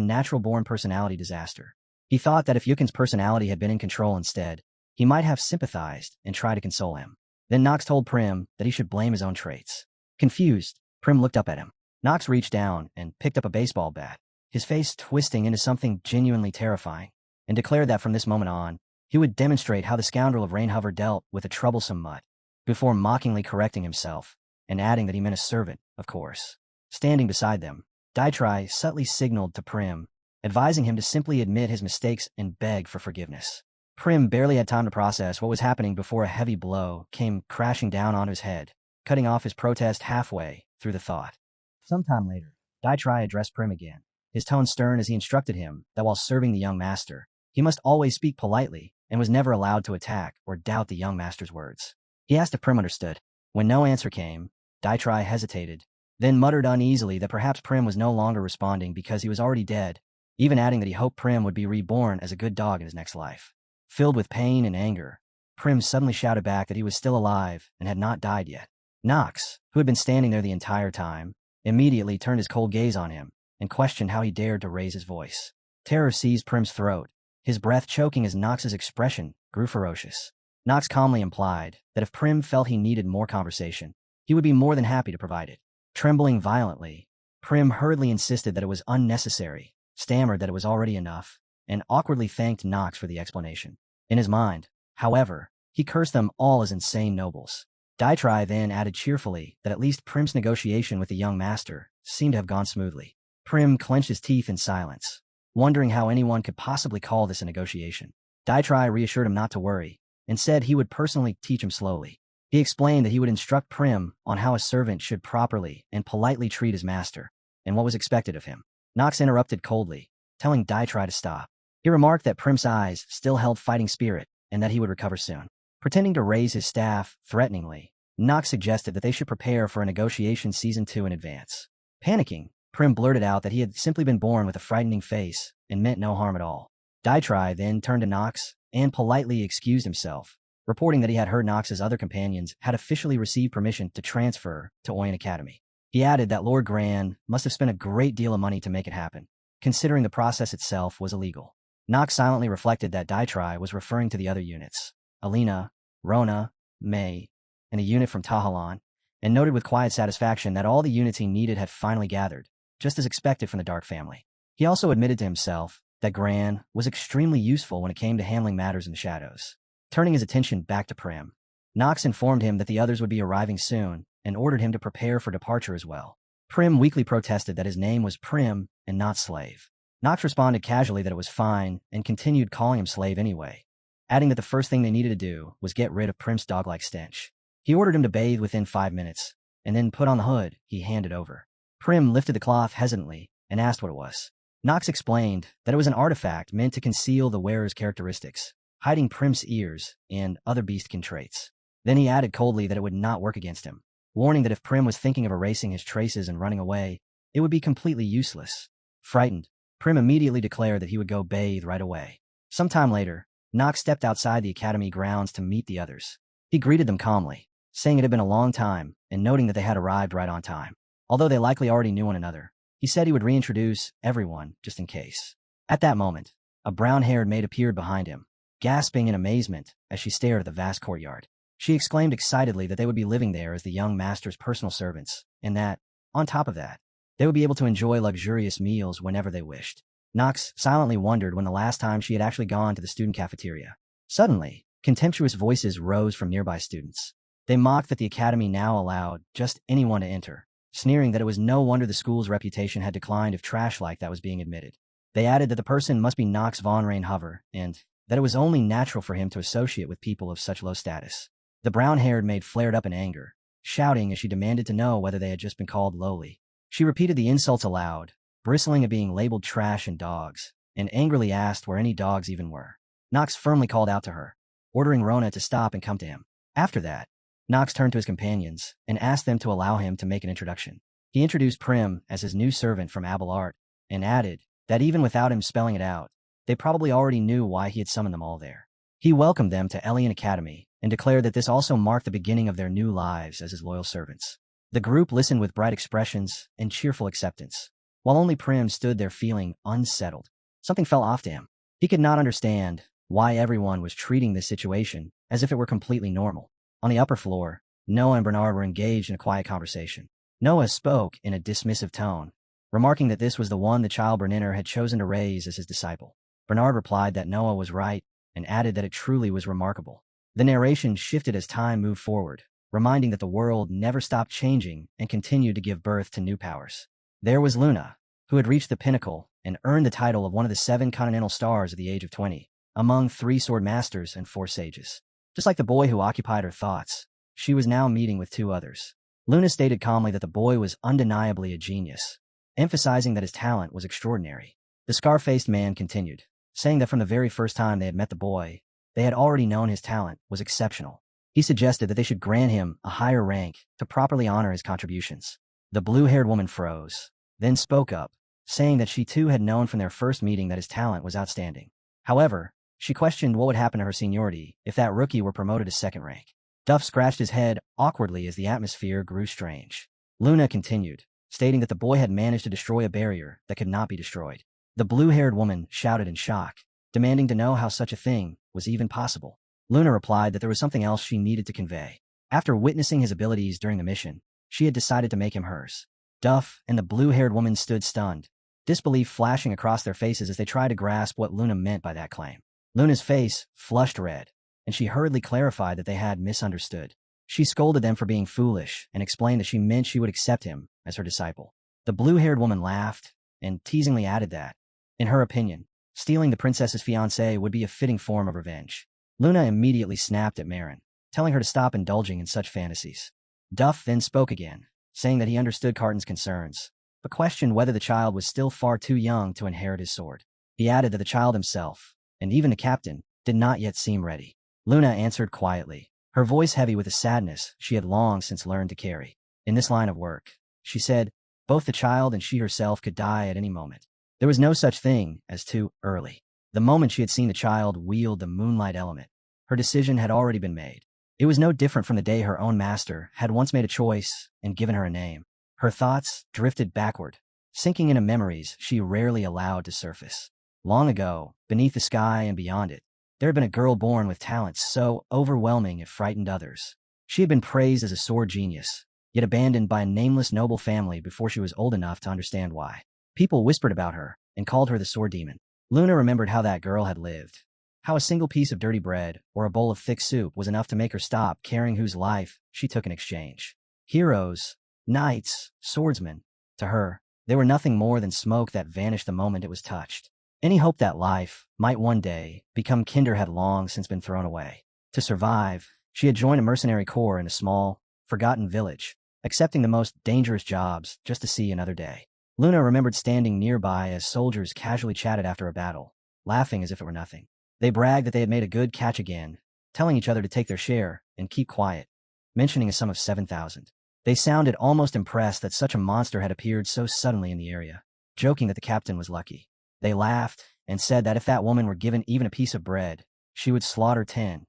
natural-born personality disaster. He thought that if Yukin's personality had been in control instead, he might have sympathized and tried to console him. Then Nox told Prim that he should blame his own traits. Confused, Prim looked up at him. Nox reached down and picked up a baseball bat, his face twisting into something genuinely terrifying, and declared that from this moment on, he would demonstrate how the scoundrel of Rainhover dealt with a troublesome mutt, before mockingly correcting himself, and adding that he meant a servant, of course. Standing beside them, Daitri subtly signaled to Prim, advising him to simply admit his mistakes and beg for forgiveness. Prim barely had time to process what was happening before a heavy blow came crashing down on his head, cutting off his protest halfway through the thought. Sometime later, Daitri addressed Prim again, his tone stern as he instructed him that while serving the young master, he must always speak politely and was never allowed to attack or doubt the young master's words. He asked if Prim understood. When no answer came, Daitrai hesitated, then muttered uneasily that perhaps Prim was no longer responding because he was already dead, even adding that he hoped Prim would be reborn as a good dog in his next life. Filled with pain and anger, Prim suddenly shouted back that he was still alive and had not died yet. Knox, who had been standing there the entire time, immediately turned his cold gaze on him and questioned how he dared to raise his voice. Terror seized Prim's throat, his breath choking as Knox's expression grew ferocious. Knox calmly implied that if Prim felt he needed more conversation, he would be more than happy to provide it. Trembling violently, Prim hurriedly insisted that it was unnecessary, stammered that it was already enough, and awkwardly thanked Knox for the explanation. In his mind, however, he cursed them all as insane nobles. Daitrai then added cheerfully that at least Prim's negotiation with the young master seemed to have gone smoothly. Prim clenched his teeth in silence, wondering how anyone could possibly call this a negotiation. Daitrai reassured him not to worry, and said he would personally teach him slowly. He explained that he would instruct Prim on how a servant should properly and politely treat his master, and what was expected of him. Knox interrupted coldly, telling Daitrai to stop. He remarked that Prim's eyes still held fighting spirit, and that he would recover soon. Pretending to raise his staff threateningly, Knox suggested that they should prepare for a negotiation season 2 in advance. Panicking, Prim blurted out that he had simply been born with a frightening face and meant no harm at all. Daitrai then turned to Knox and politely excused himself, reporting that he had heard Knox's other companions had officially received permission to transfer to Oyen Academy. He added that Lord Gran must have spent a great deal of money to make it happen, considering the process itself was illegal. Knox silently reflected that Daitrai was referring to the other units, Alina, Rona, May, and a unit from Tahalan, and noted with quiet satisfaction that all the units he needed had finally gathered, just as expected from the Dark family. He also admitted to himself that Gran was extremely useful when it came to handling matters in the shadows. Turning his attention back to Prim, Knox informed him that the others would be arriving soon and ordered him to prepare for departure as well. Prim weakly protested that his name was Prim and not Slave. Knox responded casually that it was fine and continued calling him Slave anyway, adding that the first thing they needed to do was get rid of Prim's dog-like stench. He ordered him to bathe within 5 minutes, and then put on the hood he handed over. Prim lifted the cloth hesitantly and asked what it was. Knox explained that it was an artifact meant to conceal the wearer's characteristics, hiding Prim's ears and other beastkin traits. Then he added coldly that it would not work against him, warning that if Prim was thinking of erasing his traces and running away, it would be completely useless. Frightened, Prim immediately declared that he would go bathe right away. Sometime later, Knox stepped outside the academy grounds to meet the others. He greeted them calmly, saying it had been a long time and noting that they had arrived right on time. Although they likely already knew one another, he said he would reintroduce everyone just in case. At that moment, a brown-haired maid appeared behind him, gasping in amazement as she stared at the vast courtyard. She exclaimed excitedly that they would be living there as the young master's personal servants, and that, on top of that, they would be able to enjoy luxurious meals whenever they wished. Knox silently wondered when the last time she had actually gone to the student cafeteria. Suddenly, contemptuous voices rose from nearby students. They mocked that the academy now allowed just anyone to enter, sneering that it was no wonder the school's reputation had declined if trash like that was being admitted. They added that the person must be Knox von Rainhover, and that it was only natural for him to associate with people of such low status. The brown-haired maid flared up in anger, shouting as she demanded to know whether they had just been called lowly. She repeated the insults aloud, bristling at being labeled trash and dogs, and angrily asked where any dogs even were. Knox firmly called out to her, ordering Rona to stop and come to him. After that, Knox turned to his companions and asked them to allow him to make an introduction. He introduced Prim as his new servant from Abelard, and added that even without him spelling it out, they probably already knew why he had summoned them all there. He welcomed them to Elian Academy and declared that this also marked the beginning of their new lives as his loyal servants. The group listened with bright expressions and cheerful acceptance, while only Prim stood there feeling unsettled. Something fell off to him. He could not understand why everyone was treating this situation as if it were completely normal. On the upper floor, Noah and Bernard were engaged in a quiet conversation. Noah spoke in a dismissive tone, remarking that this was the one the child Berniner had chosen to raise as his disciple. Bernard replied that Noah was right and added that it truly was remarkable. The narration shifted as time moved forward, reminding that the world never stopped changing and continued to give birth to new powers. There was Luna, who had reached the pinnacle and earned the title of one of the 7 continental stars at the age of 20, among 3 sword masters and 4 sages. Just like the boy who occupied her thoughts, she was now meeting with 2 others. Luna stated calmly that the boy was undeniably a genius, emphasizing that his talent was extraordinary. The scar-faced man continued, saying that from the very first time they had met the boy, They had already known his talent was exceptional. He suggested that they should grant him a higher rank to properly honor his contributions. The blue-haired woman froze, then spoke up, saying that she too had known from their first meeting that his talent was outstanding. However, she questioned what would happen to her seniority if that rookie were promoted to second rank. Duff scratched his head awkwardly as the atmosphere grew strange. Luna continued, stating that the boy had managed to destroy a barrier that could not be destroyed. The blue-haired woman shouted in shock, demanding to know how such a thing was even possible. Luna replied that there was something else she needed to convey. After witnessing his abilities during the mission, she had decided to make him hers. Duff and the blue-haired woman stood stunned, disbelief flashing across their faces as they tried to grasp what Luna meant by that claim. Luna's face flushed red, and she hurriedly clarified that they had misunderstood. She scolded them for being foolish and explained that she meant she would accept him as her disciple. The blue-haired woman laughed and teasingly added that, in her opinion, stealing the princess's fiancé would be a fitting form of revenge. Luna immediately snapped at Marin, telling her to stop indulging in such fantasies. Duff then spoke again, saying that he understood Carton's concerns, but questioned whether the child was still far too young to inherit his sword. He added that the child himself, and even the captain, did not yet seem ready. Luna answered quietly, her voice heavy with the sadness she had long since learned to carry. In this line of work, she said, both the child and she herself could die at any moment. There was no such thing as too early. The moment she had seen the child wield the moonlight element, her decision had already been made. It was no different from the day her own master had once made a choice and given her a name. Her thoughts drifted backward, sinking into memories she rarely allowed to surface. Long ago, beneath the sky and beyond it, there had been a girl born with talents so overwhelming it frightened others. She had been praised as a sword genius, yet abandoned by a nameless noble family before she was old enough to understand why. People whispered about her and called her the sword demon. Luna remembered how that girl had lived, how a single piece of dirty bread or a bowl of thick soup was enough to make her stop caring whose life she took in exchange. Heroes, knights, swordsmen, to her, they were nothing more than smoke that vanished the moment it was touched. Any hope that life might one day become kinder had long since been thrown away. To survive, she had joined a mercenary corps in a small, forgotten village, accepting the most dangerous jobs just to see another day. Luna remembered standing nearby as soldiers casually chatted after a battle, laughing as if it were nothing. They bragged that they had made a good catch again, telling each other to take their share and keep quiet, mentioning a sum of 7,000. They sounded almost impressed that such a monster had appeared so suddenly in the area, joking that the captain was lucky. They laughed and said that if that woman were given even a piece of bread, she would slaughter 10.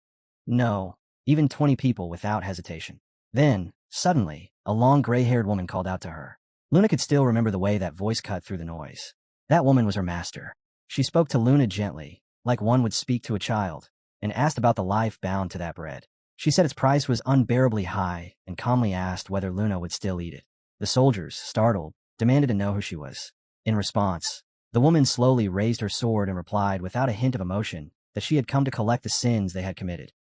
No, even 20 people without hesitation. Then, suddenly, a long gray-haired woman called out to her. Luna could still remember the way that voice cut through the noise. That woman was her master. She spoke to Luna gently, like one would speak to a child, and asked about the life bound to that bread. She said its price was unbearably high and calmly asked whether Luna would still eat it. The soldiers, startled, demanded to know who she was. In response, the woman slowly raised her sword and replied without a hint of emotion that she had come to collect the sins they had committed.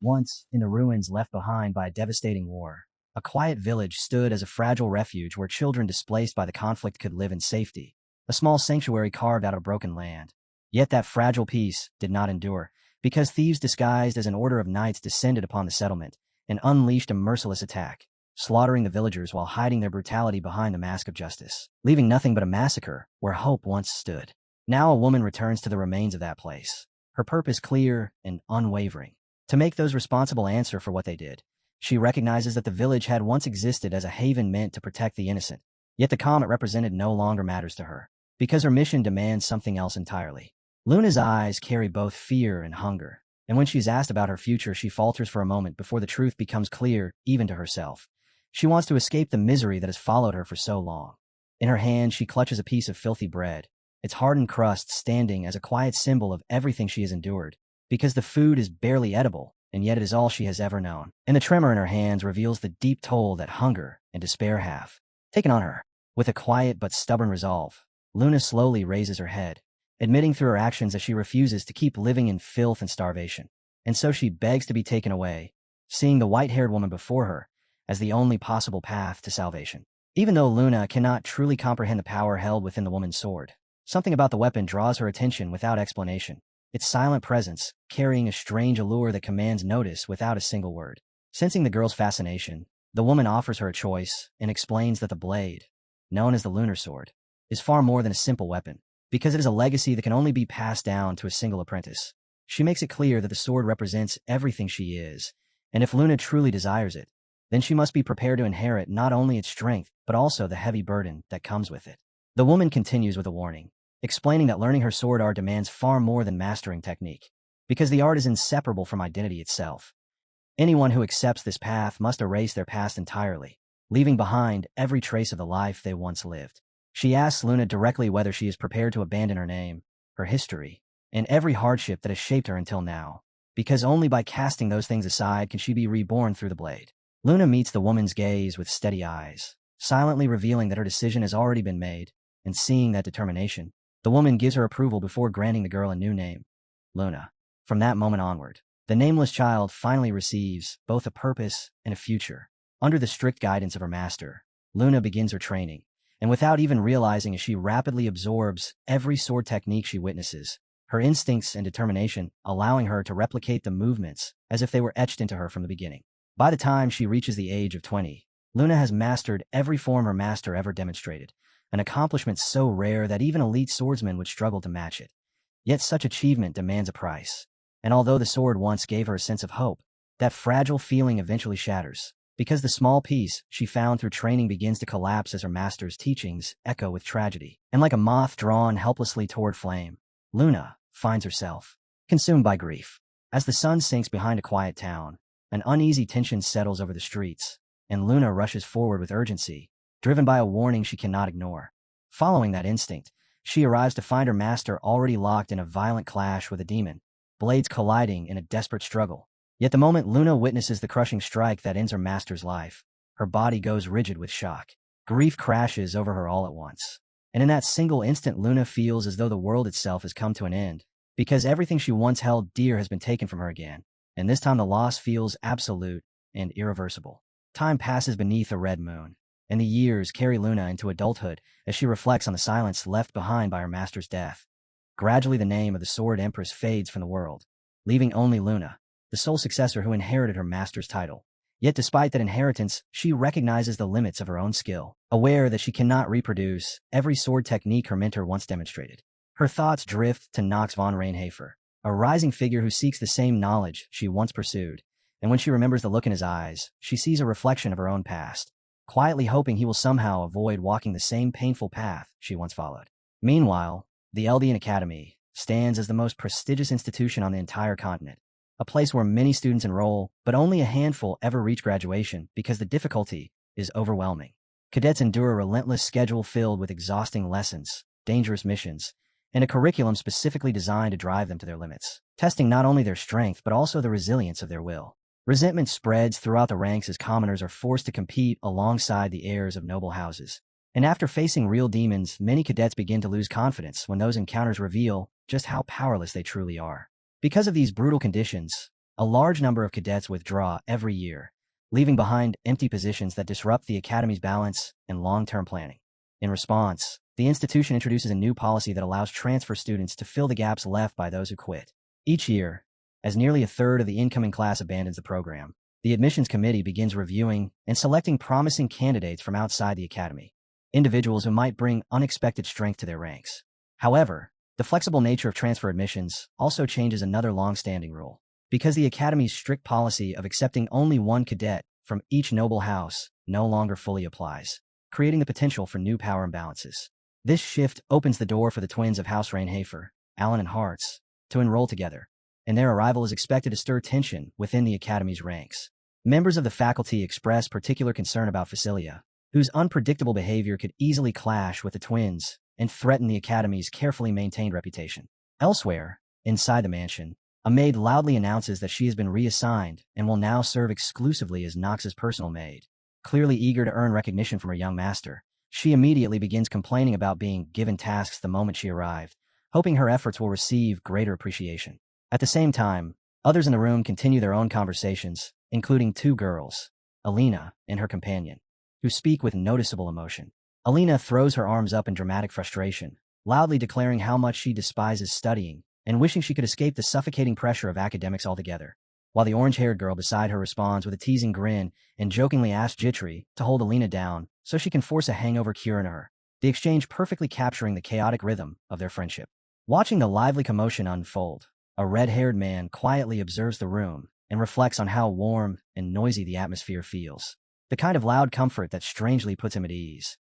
Once, in the ruins left behind by a devastating war, a quiet village stood as a fragile refuge where children displaced by the conflict could live in safety, a small sanctuary carved out of broken land. Yet that fragile peace did not endure, because thieves disguised as an order of knights descended upon the settlement and unleashed a merciless attack, slaughtering the villagers while hiding their brutality behind the mask of justice, leaving nothing but a massacre where hope once stood. Now a woman returns to the remains of that place, her purpose clear and unwavering, to make those responsible answer for what they did. She recognizes that the village had once existed as a haven meant to protect the innocent, yet the calm it represented no longer matters to her, because her mission demands something else entirely. Luna's eyes carry both fear and hunger, and when she's asked about her future, she falters for a moment before the truth becomes clear even to herself. She wants to escape the misery that has followed her for so long. In her hand, she clutches a piece of filthy bread, its hardened crust standing as a quiet symbol of everything she has endured, because the food is barely edible, and yet it is all she has ever known. And the tremor in her hands reveals the deep toll that hunger and despair have taken on her. With a quiet but stubborn resolve, Luna slowly raises her head, admitting through her actions that she refuses to keep living in filth and starvation. And so she begs to be taken away, seeing the white-haired woman before her as the only possible path to salvation. Even though Luna cannot truly comprehend the power held within the woman's sword, something about the weapon draws her attention without explanation. Its silent presence, carrying a strange allure that commands notice without a single word. Sensing the girl's fascination, the woman offers her a choice and explains that the blade, known as the lunar sword, is far more than a simple weapon, because it is a legacy that can only be passed down to a single apprentice. She makes it clear that the sword represents everything she is, and if Luna truly desires it, then she must be prepared to inherit not only its strength, but also the heavy burden that comes with it. The woman continues with a warning, explaining that learning her sword art demands far more than mastering technique, because the art is inseparable from identity itself. Anyone who accepts this path must erase their past entirely, leaving behind every trace of the life they once lived. She asks Luna directly whether she is prepared to abandon her name, her history, and every hardship that has shaped her until now, because only by casting those things aside can she be reborn through the blade. Luna meets the woman's gaze with steady eyes, silently revealing that her decision has already been made, and seeing that determination, the woman gives her approval before granting the girl a new name, Luna. From that moment onward, the nameless child finally receives both a purpose and a future. Under the strict guidance of her master, Luna begins her training, and without even realizing as she rapidly absorbs every sword technique she witnesses, her instincts and determination allowing her to replicate the movements as if they were etched into her from the beginning. By the time she reaches the age of 20, Luna has mastered every form her master ever demonstrated, an accomplishment so rare that even elite swordsmen would struggle to match it. Yet such achievement demands a price, and although the sword once gave her a sense of hope, that fragile feeling eventually shatters, because the small piece she found through training begins to collapse as her master's teachings echo with tragedy. And like a moth drawn helplessly toward flame, Luna finds herself consumed by grief. As the sun sinks behind a quiet town, an uneasy tension settles over the streets, and Luna rushes forward with urgency, driven by a warning she cannot ignore. Following that instinct, she arrives to find her master already locked in a violent clash with a demon, blades colliding in a desperate struggle. Yet the moment Luna witnesses the crushing strike that ends her master's life, her body goes rigid with shock. Grief crashes over her all at once. And in that single instant, Luna feels as though the world itself has come to an end, because everything she once held dear has been taken from her again, and this time the loss feels absolute and irreversible. Time passes beneath a red moon, and the years carry Luna into adulthood as she reflects on the silence left behind by her master's death. Gradually the name of the Sword Empress fades from the world, leaving only Luna, the sole successor who inherited her master's title. Yet despite that inheritance, she recognizes the limits of her own skill, aware that she cannot reproduce every sword technique her mentor once demonstrated. Her thoughts drift to Knox von Reinhafer, a rising figure who seeks the same knowledge she once pursued, and when she remembers the look in his eyes, she sees a reflection of her own past, quietly hoping he will somehow avoid walking the same painful path she once followed. Meanwhile, the Eldian Academy stands as the most prestigious institution on the entire continent, a place where many students enroll, but only a handful ever reach graduation because the difficulty is overwhelming. Cadets endure a relentless schedule filled with exhausting lessons, dangerous missions, and a curriculum specifically designed to drive them to their limits, testing not only their strength but also the resilience of their will. Resentment spreads throughout the ranks as commoners are forced to compete alongside the heirs of noble houses. And after facing real demons, many cadets begin to lose confidence when those encounters reveal just how powerless they truly are. Because of these brutal conditions, a large number of cadets withdraw every year, leaving behind empty positions that disrupt the Academy's balance and long-term planning. In response, the institution introduces a new policy that allows transfer students to fill the gaps left by those who quit. Each year, as nearly a third of the incoming class abandons the program, the admissions committee begins reviewing and selecting promising candidates from outside the Academy, individuals who might bring unexpected strength to their ranks. However, the flexible nature of transfer admissions also changes another long-standing rule, because the Academy's strict policy of accepting only one cadet from each noble house no longer fully applies, creating the potential for new power imbalances. This shift opens the door for the twins of House Reinhafer, Allen and Hartz, to enroll together, and their arrival is expected to stir tension within the Academy's ranks. Members of the faculty express particular concern about Facilia, whose unpredictable behavior could easily clash with the twins and threaten the Academy's carefully maintained reputation. Elsewhere, inside the mansion, a maid loudly announces that she has been reassigned and will now serve exclusively as Knox's personal maid. Clearly eager to earn recognition from her young master, she immediately begins complaining about being given tasks the moment she arrived, hoping her efforts will receive greater appreciation. At the same time, others in the room continue their own conversations, including two girls, Alina and her companion, who speak with noticeable emotion. Alina throws her arms up in dramatic frustration, loudly declaring how much she despises studying and wishing she could escape the suffocating pressure of academics altogether, while the orange-haired girl beside her responds with a teasing grin and jokingly asks Jitri to hold Alina down so she can force a hangover cure into her, the exchange perfectly capturing the chaotic rhythm of their friendship. Watching the lively commotion unfold, A red-haired man quietly observes the room and reflects on how warm and noisy the atmosphere feels. The kind of loud comfort that strangely puts him at ease.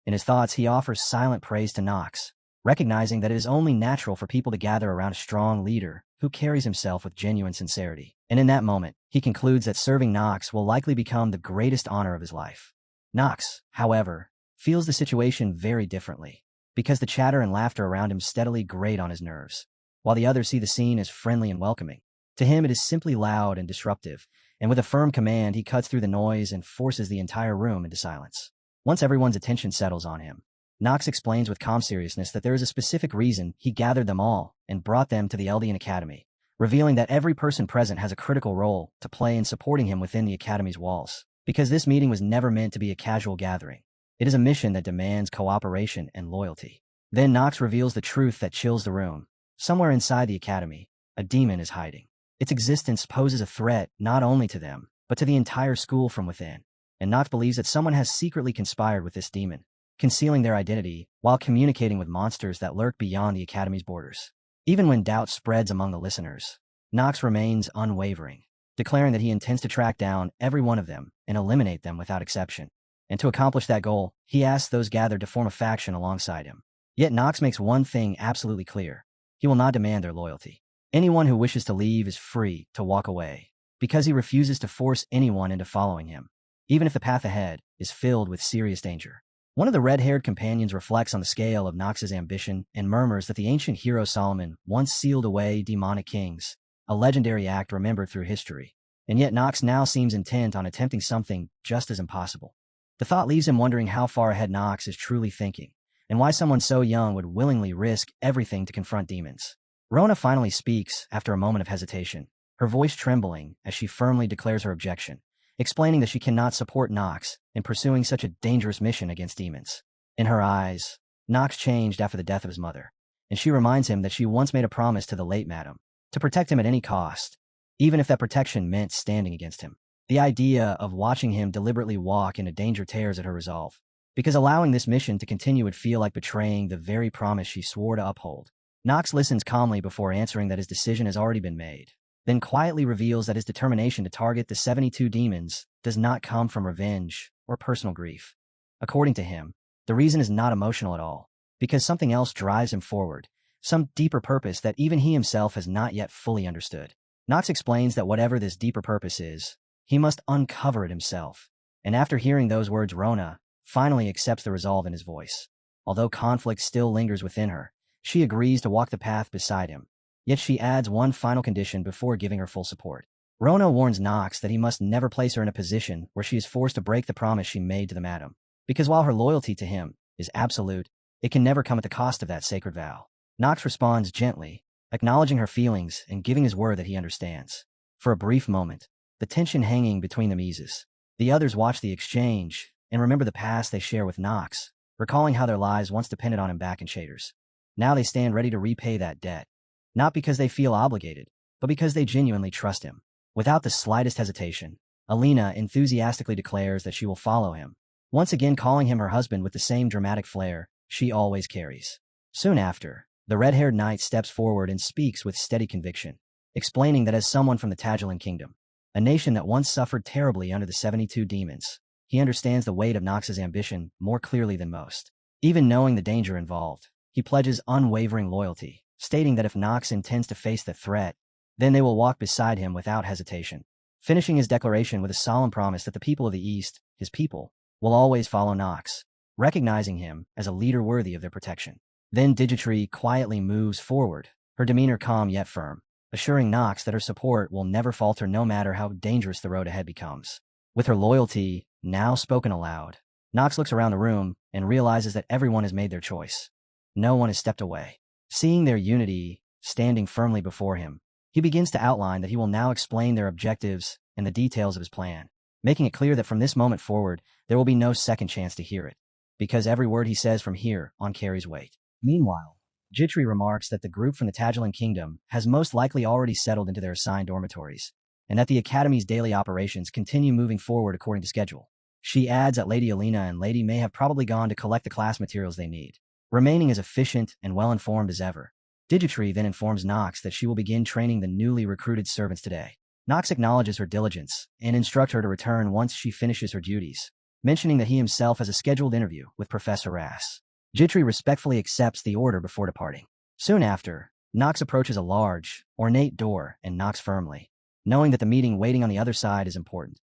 In his thoughts, he offers silent praise to Nox, recognizing that it is only natural for people to gather around a strong leader who carries himself with genuine sincerity. And in that moment, he concludes that serving Nox will likely become the greatest honor of his life. Nox, however, feels the situation very differently, because the chatter and laughter around him steadily grate on his nerves, while the others see the scene as friendly and welcoming. To him, it is simply loud and disruptive, and with a firm command, he cuts through the noise and forces the entire room into silence. Once everyone's attention settles on him, Nox explains with calm seriousness that there is a specific reason he gathered them all and brought them to the Eldian Academy, revealing that every person present has a critical role to play in supporting him within the Academy's walls. Because this meeting was never meant to be a casual gathering. It is a mission that demands cooperation and loyalty. Then Nox reveals the truth that chills the room. Somewhere inside the Academy, a demon is hiding. Its existence poses a threat not only to them, but to the entire school from within. And Nox believes that someone has secretly conspired with this demon, concealing their identity while communicating with monsters that lurk beyond the Academy's borders. Even when doubt spreads among the listeners, Nox remains unwavering, declaring that he intends to track down every one of them and eliminate them without exception. And to accomplish that goal, he asks those gathered to form a faction alongside him. Yet Nox makes one thing absolutely clear. He will not demand their loyalty. Anyone who wishes to leave is free to walk away, because he refuses to force anyone into following him, even if the path ahead is filled with serious danger. One of the red-haired companions reflects on the scale of Nox's ambition and murmurs that the ancient hero Solomon once sealed away demonic kings, a legendary act remembered through history. And yet Nox now seems intent on attempting something just as impossible. The thought leaves him wondering how far ahead Nox is truly thinking, and why someone so young would willingly risk everything to confront demons. Rona finally speaks after a moment of hesitation, her voice trembling as she firmly declares her objection, explaining that she cannot support Nox in pursuing such a dangerous mission against demons. In her eyes, Nox changed after the death of his mother, and she reminds him that she once made a promise to the late madam to protect him at any cost, even if that protection meant standing against him. The idea of watching him deliberately walk into danger tears at her resolve, because allowing this mission to continue would feel like betraying the very promise she swore to uphold. Nox listens calmly before answering that his decision has already been made, then quietly reveals that his determination to target the 72 demons does not come from revenge or personal grief. According to him, the reason is not emotional at all, because something else drives him forward, some deeper purpose that even he himself has not yet fully understood. Nox explains that whatever this deeper purpose is, he must uncover it himself. And after hearing those words, Rona finally accepts the resolve in his voice. Although conflict still lingers within her, she agrees to walk the path beside him. Yet she adds one final condition before giving her full support. Rona warns Nox that he must never place her in a position where she is forced to break the promise she made to the madam, because while her loyalty to him is absolute, it can never come at the cost of that sacred vow. Nox responds gently, acknowledging her feelings and giving his word that he understands. For a brief moment, the tension hanging between them eases. The others watch the exchange and remember the past they share with Nox, recalling how their lives once depended on him back in Shaders. Now they stand ready to repay that debt, not because they feel obligated, but because they genuinely trust him. Without the slightest hesitation, Alina enthusiastically declares that she will follow him, once again calling him her husband with the same dramatic flair she always carries. Soon after, the red-haired knight steps forward and speaks with steady conviction, explaining that as someone from the Tagelan Kingdom, a nation that once suffered terribly under the 72 demons, he understands the weight of Nox's ambition more clearly than most. Even knowing the danger involved, he pledges unwavering loyalty, stating that if Nox intends to face the threat, then they will walk beside him without hesitation, finishing his declaration with a solemn promise that the people of the East, his people, will always follow Nox, recognizing him as a leader worthy of their protection. Then Digitree quietly moves forward, her demeanor calm yet firm, assuring Nox that her support will never falter no matter how dangerous the road ahead becomes. With her loyalty now spoken aloud, Nox looks around the room and realizes that everyone has made their choice. No one has stepped away. Seeing their unity standing firmly before him, he begins to outline that he will now explain their objectives and the details of his plan, making it clear that from this moment forward, there will be no second chance to hear it, because every word he says from here on carries weight. Meanwhile, Jitri remarks that the group from the Tagelan Kingdom has most likely already settled into their assigned dormitories, and that the Academy's daily operations continue moving forward according to schedule. She adds that Lady Alina and Lady May have probably gone to collect the class materials they need, remaining as efficient and well-informed as ever. Digitree then informs Nox that she will begin training the newly recruited servants today. Nox acknowledges her diligence and instructs her to return once she finishes her duties, mentioning that he himself has a scheduled interview with Professor Rass. Digitree respectfully accepts the order before departing. Soon after, Nox approaches a large, ornate door and knocks firmly, knowing that the meeting waiting on the other side is important,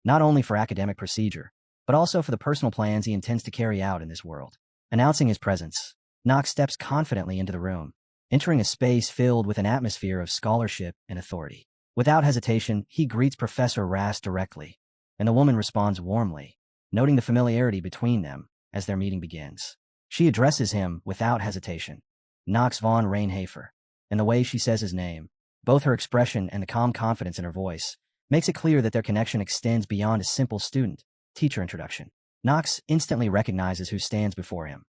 not only for academic procedure, but also for the personal plans he intends to carry out in this world. Announcing his presence, Nox steps confidently into the room, entering a space filled with an atmosphere of scholarship and authority. Without hesitation, he greets Professor Rass directly, and the woman responds warmly, noting the familiarity between them as their meeting begins. She addresses him without hesitation, Nox von Reinhafer, and the way she says his name, both her expression and the calm confidence in her voice, makes it clear that their connection extends beyond a simple student-teacher introduction. Nox instantly recognizes who stands before him.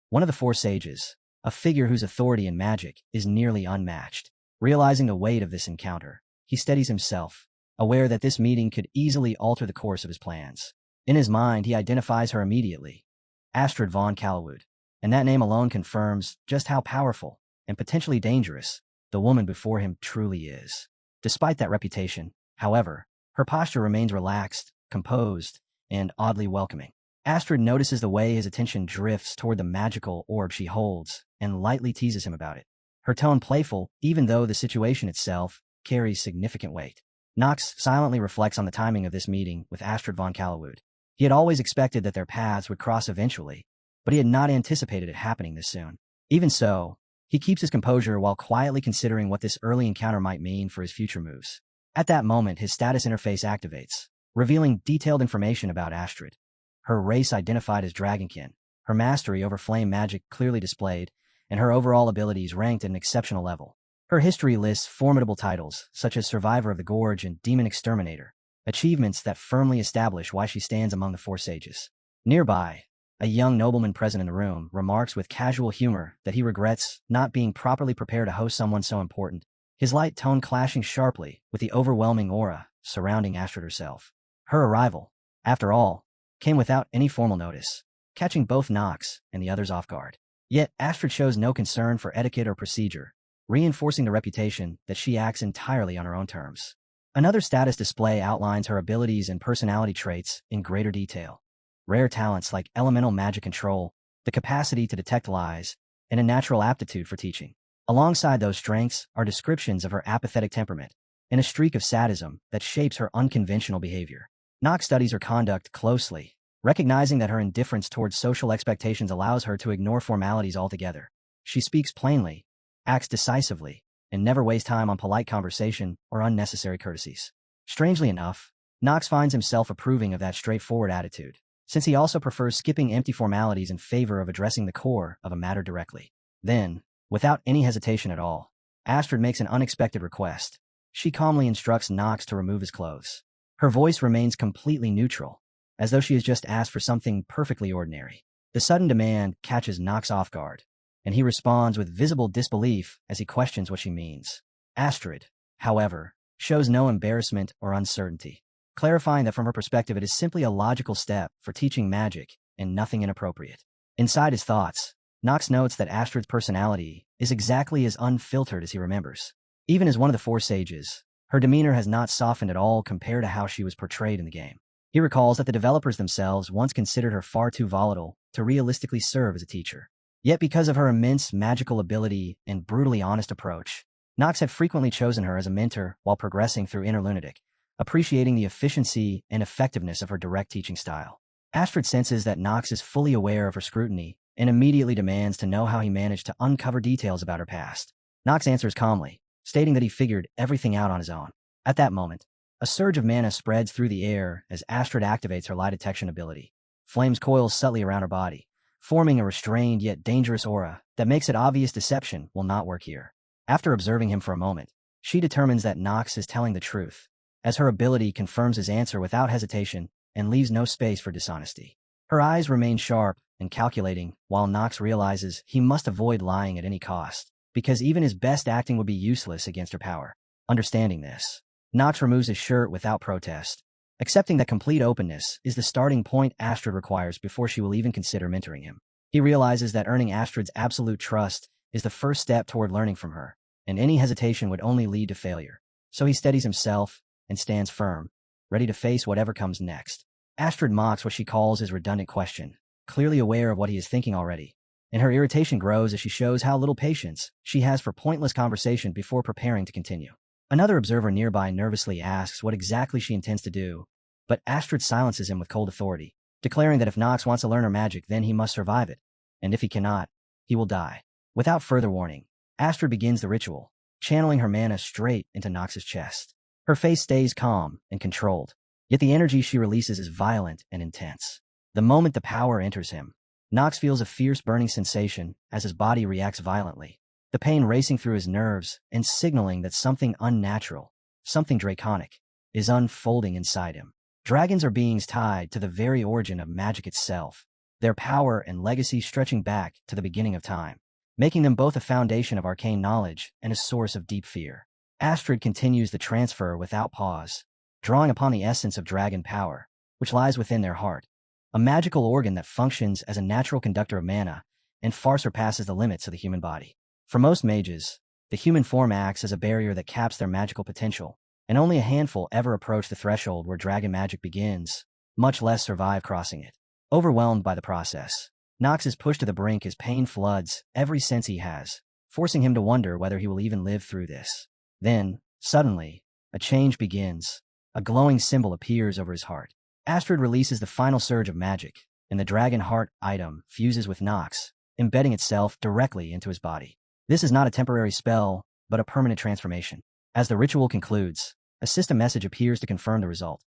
One of the four sages, a figure whose authority in magic is nearly unmatched. Realizing the weight of this encounter, he steadies himself, aware that this meeting could easily alter the course of his plans. In his mind, he identifies her immediately, Astrid von Kallewood, and that name alone confirms just how powerful and potentially dangerous the woman before him truly is. Despite that reputation, however, her posture remains relaxed, composed, and oddly welcoming. Astrid notices the way his attention drifts toward the magical orb she holds and lightly teases him about it, her tone playful even though the situation itself carries significant weight. Nox silently reflects on the timing of this meeting with Astrid von Kallewood. He had always expected that their paths would cross eventually, but he had not anticipated it happening this soon. Even so, he keeps his composure while quietly considering what this early encounter might mean for his future moves. At that moment, his status interface activates, revealing detailed information about Astrid. Her race identified as Dragonkin, her mastery over flame magic clearly displayed, and her overall abilities ranked at an exceptional level. Her history lists formidable titles, such as Survivor of the Gorge and Demon Exterminator, achievements that firmly establish why she stands among the four sages. Nearby, a young nobleman present in the room remarks with casual humor that he regrets not being properly prepared to host someone so important, his light tone clashing sharply with the overwhelming aura surrounding Astrid herself. Her arrival, after all, came without any formal notice, catching both Nox and the others off guard. Yet Astrid shows no concern for etiquette or procedure, reinforcing the reputation that she acts entirely on her own terms. Another status display outlines her abilities and personality traits in greater detail. Rare talents like elemental magic control, the capacity to detect lies, and a natural aptitude for teaching. Alongside those strengths are descriptions of her apathetic temperament and a streak of sadism that shapes her unconventional behavior. Nox studies her conduct closely, recognizing that her indifference towards social expectations allows her to ignore formalities altogether. She speaks plainly, acts decisively, and never wastes time on polite conversation or unnecessary courtesies. Strangely enough, Nox finds himself approving of that straightforward attitude, since he also prefers skipping empty formalities in favor of addressing the core of a matter directly. Then, without any hesitation at all, Astrid makes an unexpected request. She calmly instructs Nox to remove his clothes. Her voice remains completely neutral, as though she has just asked for something perfectly ordinary. The sudden demand catches Nox off guard, and he responds with visible disbelief as he questions what she means. Astrid, however, shows no embarrassment or uncertainty, clarifying that from her perspective it is simply a logical step for teaching magic and nothing inappropriate. Inside his thoughts, Nox notes that Astrid's personality is exactly as unfiltered as he remembers. Even as one of the four sages, her demeanor has not softened at all compared to how she was portrayed in the game. He recalls that the developers themselves once considered her far too volatile to realistically serve as a teacher. Yet because of her immense magical ability and brutally honest approach, Nox had frequently chosen her as a mentor while progressing through Inner Lunatic, appreciating the efficiency and effectiveness of her direct teaching style. Astrid senses that Nox is fully aware of her scrutiny and immediately demands to know how he managed to uncover details about her past. Nox answers calmly, stating that he figured everything out on his own. At that moment, a surge of mana spreads through the air as Astrid activates her lie detection ability. Flames coil subtly around her body, forming a restrained yet dangerous aura that makes it obvious deception will not work here. After observing him for a moment, she determines that Nox is telling the truth, as her ability confirms his answer without hesitation and leaves no space for dishonesty. Her eyes remain sharp and calculating, while Nox realizes he must avoid lying at any cost, because even his best acting would be useless against her power. Understanding this, Nox removes his shirt without protest, accepting that complete openness is the starting point Astrid requires before she will even consider mentoring him. He realizes that earning Astrid's absolute trust is the first step toward learning from her, and any hesitation would only lead to failure. So he steadies himself and stands firm, ready to face whatever comes next. Astrid mocks what she calls his redundant question, clearly aware of what he is thinking already, and her irritation grows as she shows how little patience she has for pointless conversation before preparing to continue. Another observer nearby nervously asks what exactly she intends to do, but Astrid silences him with cold authority, declaring that if Nox wants to learn her magic, then he must survive it, and if he cannot, he will die. Without further warning, Astrid begins the ritual, channeling her mana straight into Nox's chest. Her face stays calm and controlled, yet the energy she releases is violent and intense. The moment the power enters him, Nox feels a fierce burning sensation as his body reacts violently, the pain racing through his nerves and signaling that something unnatural, something draconic, is unfolding inside him. Dragons are beings tied to the very origin of magic itself, their power and legacy stretching back to the beginning of time, making them both a foundation of arcane knowledge and a source of deep fear. Astrid continues the transfer without pause, drawing upon the essence of dragon power, which lies within their heart, a magical organ that functions as a natural conductor of mana and far surpasses the limits of the human body. For most mages, the human form acts as a barrier that caps their magical potential, and only a handful ever approach the threshold where dragon magic begins, much less survive crossing it. Overwhelmed by the process, Nox is pushed to the brink as pain floods every sense he has, forcing him to wonder whether he will even live through this. Then, suddenly, a change begins. A glowing symbol appears over his heart. Astrid releases the final surge of magic, and the dragon heart item fuses with Nox, embedding itself directly into his body. This is not a temporary spell, but a permanent transformation. As the ritual concludes, a system message appears to confirm the result.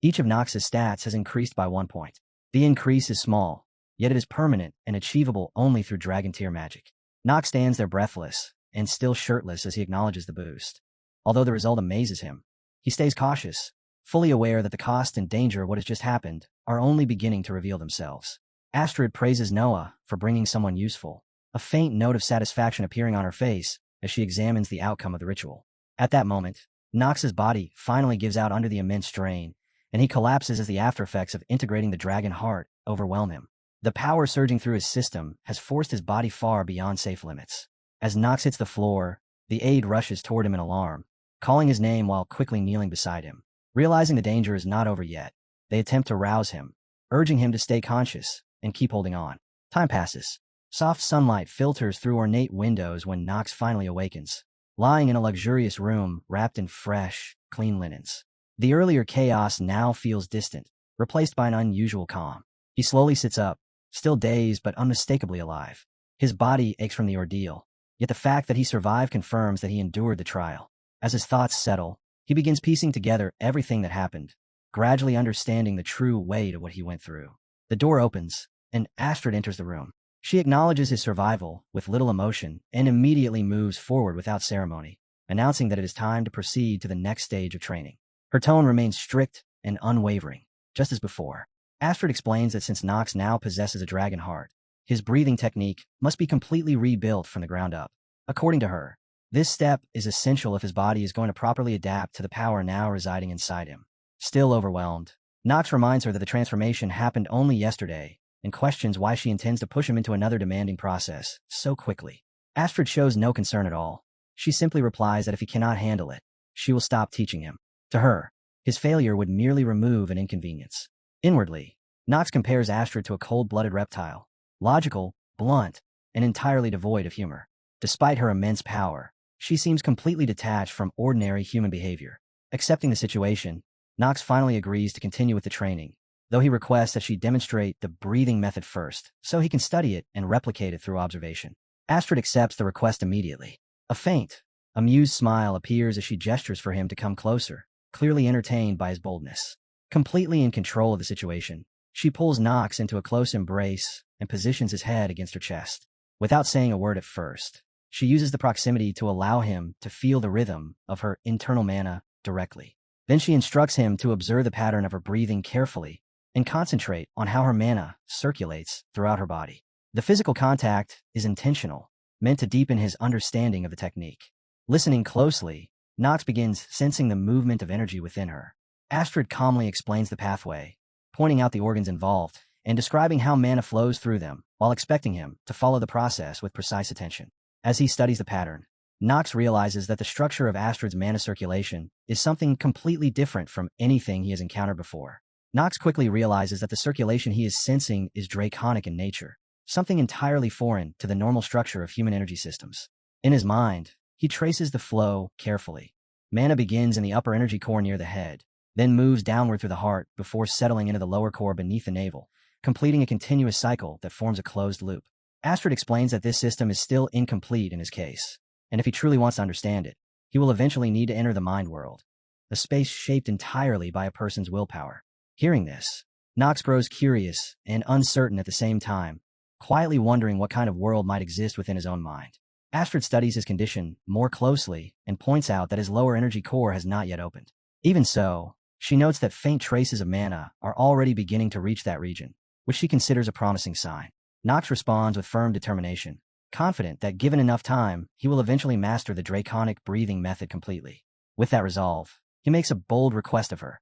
Each of Nox's stats has increased by 1 point. The increase is small, yet it is permanent and achievable only through dragon tier magic. Nox stands there breathless and still shirtless as he acknowledges the boost. Although the result amazes him, he stays cautious, fully aware that the cost and danger of what has just happened are only beginning to reveal themselves. Astrid praises Noah for bringing someone useful, a faint note of satisfaction appearing on her face as she examines the outcome of the ritual. At that moment, Nox's body finally gives out under the immense strain, and he collapses as the aftereffects of integrating the dragon heart overwhelm him. The power surging through his system has forced his body far beyond safe limits. As Nox hits the floor, the aide rushes toward him in alarm, calling his name while quickly kneeling beside him. Realizing the danger is not over yet, they attempt to rouse him, urging him to stay conscious and keep holding on. Time passes. Soft sunlight filters through ornate windows when Nox finally awakens, lying in a luxurious room wrapped in fresh, clean linens. The earlier chaos now feels distant, replaced by an unusual calm. He slowly sits up, still dazed but unmistakably alive. His body aches from the ordeal, yet the fact that he survived confirms that he endured the trial. As his thoughts settle, he begins piecing together everything that happened, gradually understanding the true weight of what he went through. The door opens, and Astrid enters the room. She acknowledges his survival with little emotion and immediately moves forward without ceremony, announcing that it is time to proceed to the next stage of training. Her tone remains strict and unwavering, just as before. Astrid explains that since Nox now possesses a dragon heart, his breathing technique must be completely rebuilt from the ground up. According to her, this step is essential if his body is going to properly adapt to the power now residing inside him. Still overwhelmed, Nox reminds her that the transformation happened only yesterday and questions why she intends to push him into another demanding process so quickly. Astrid shows no concern at all. She simply replies that if he cannot handle it, she will stop teaching him. To her, his failure would merely remove an inconvenience. Inwardly, Nox compares Astrid to a cold-blooded reptile, logical, blunt, and entirely devoid of humor. Despite her immense power, she seems completely detached from ordinary human behavior. Accepting the situation, Nox finally agrees to continue with the training, though he requests that she demonstrate the breathing method first, so he can study it and replicate it through observation. Astrid accepts the request immediately. A faint, amused smile appears as she gestures for him to come closer, clearly entertained by his boldness. Completely in control of the situation, she pulls Nox into a close embrace and positions his head against her chest. Without saying a word at first, she uses the proximity to allow him to feel the rhythm of her internal mana directly. Then she instructs him to observe the pattern of her breathing carefully and concentrate on how her mana circulates throughout her body. The physical contact is intentional, meant to deepen his understanding of the technique. Listening closely, Nox begins sensing the movement of energy within her. Astrid calmly explains the pathway, pointing out the organs involved and describing how mana flows through them, while expecting him to follow the process with precise attention. As he studies the pattern, Knox realizes that the structure of Astrid's mana circulation is something completely different from anything he has encountered before. Knox quickly realizes that the circulation he is sensing is draconic in nature, something entirely foreign to the normal structure of human energy systems. In his mind, he traces the flow carefully. Mana begins in the upper energy core near the head, then moves downward through the heart before settling into the lower core beneath the navel, completing a continuous cycle that forms a closed loop. Astrid explains that this system is still incomplete in his case, and if he truly wants to understand it, he will eventually need to enter the mind world, a space shaped entirely by a person's willpower. Hearing this, Knox grows curious and uncertain at the same time, quietly wondering what kind of world might exist within his own mind. Astrid studies his condition more closely and points out that his lower energy core has not yet opened. Even so, she notes that faint traces of mana are already beginning to reach that region, which she considers a promising sign. Knox responds with firm determination, confident that given enough time, he will eventually master the draconic breathing method completely. With that resolve, he makes a bold request of her.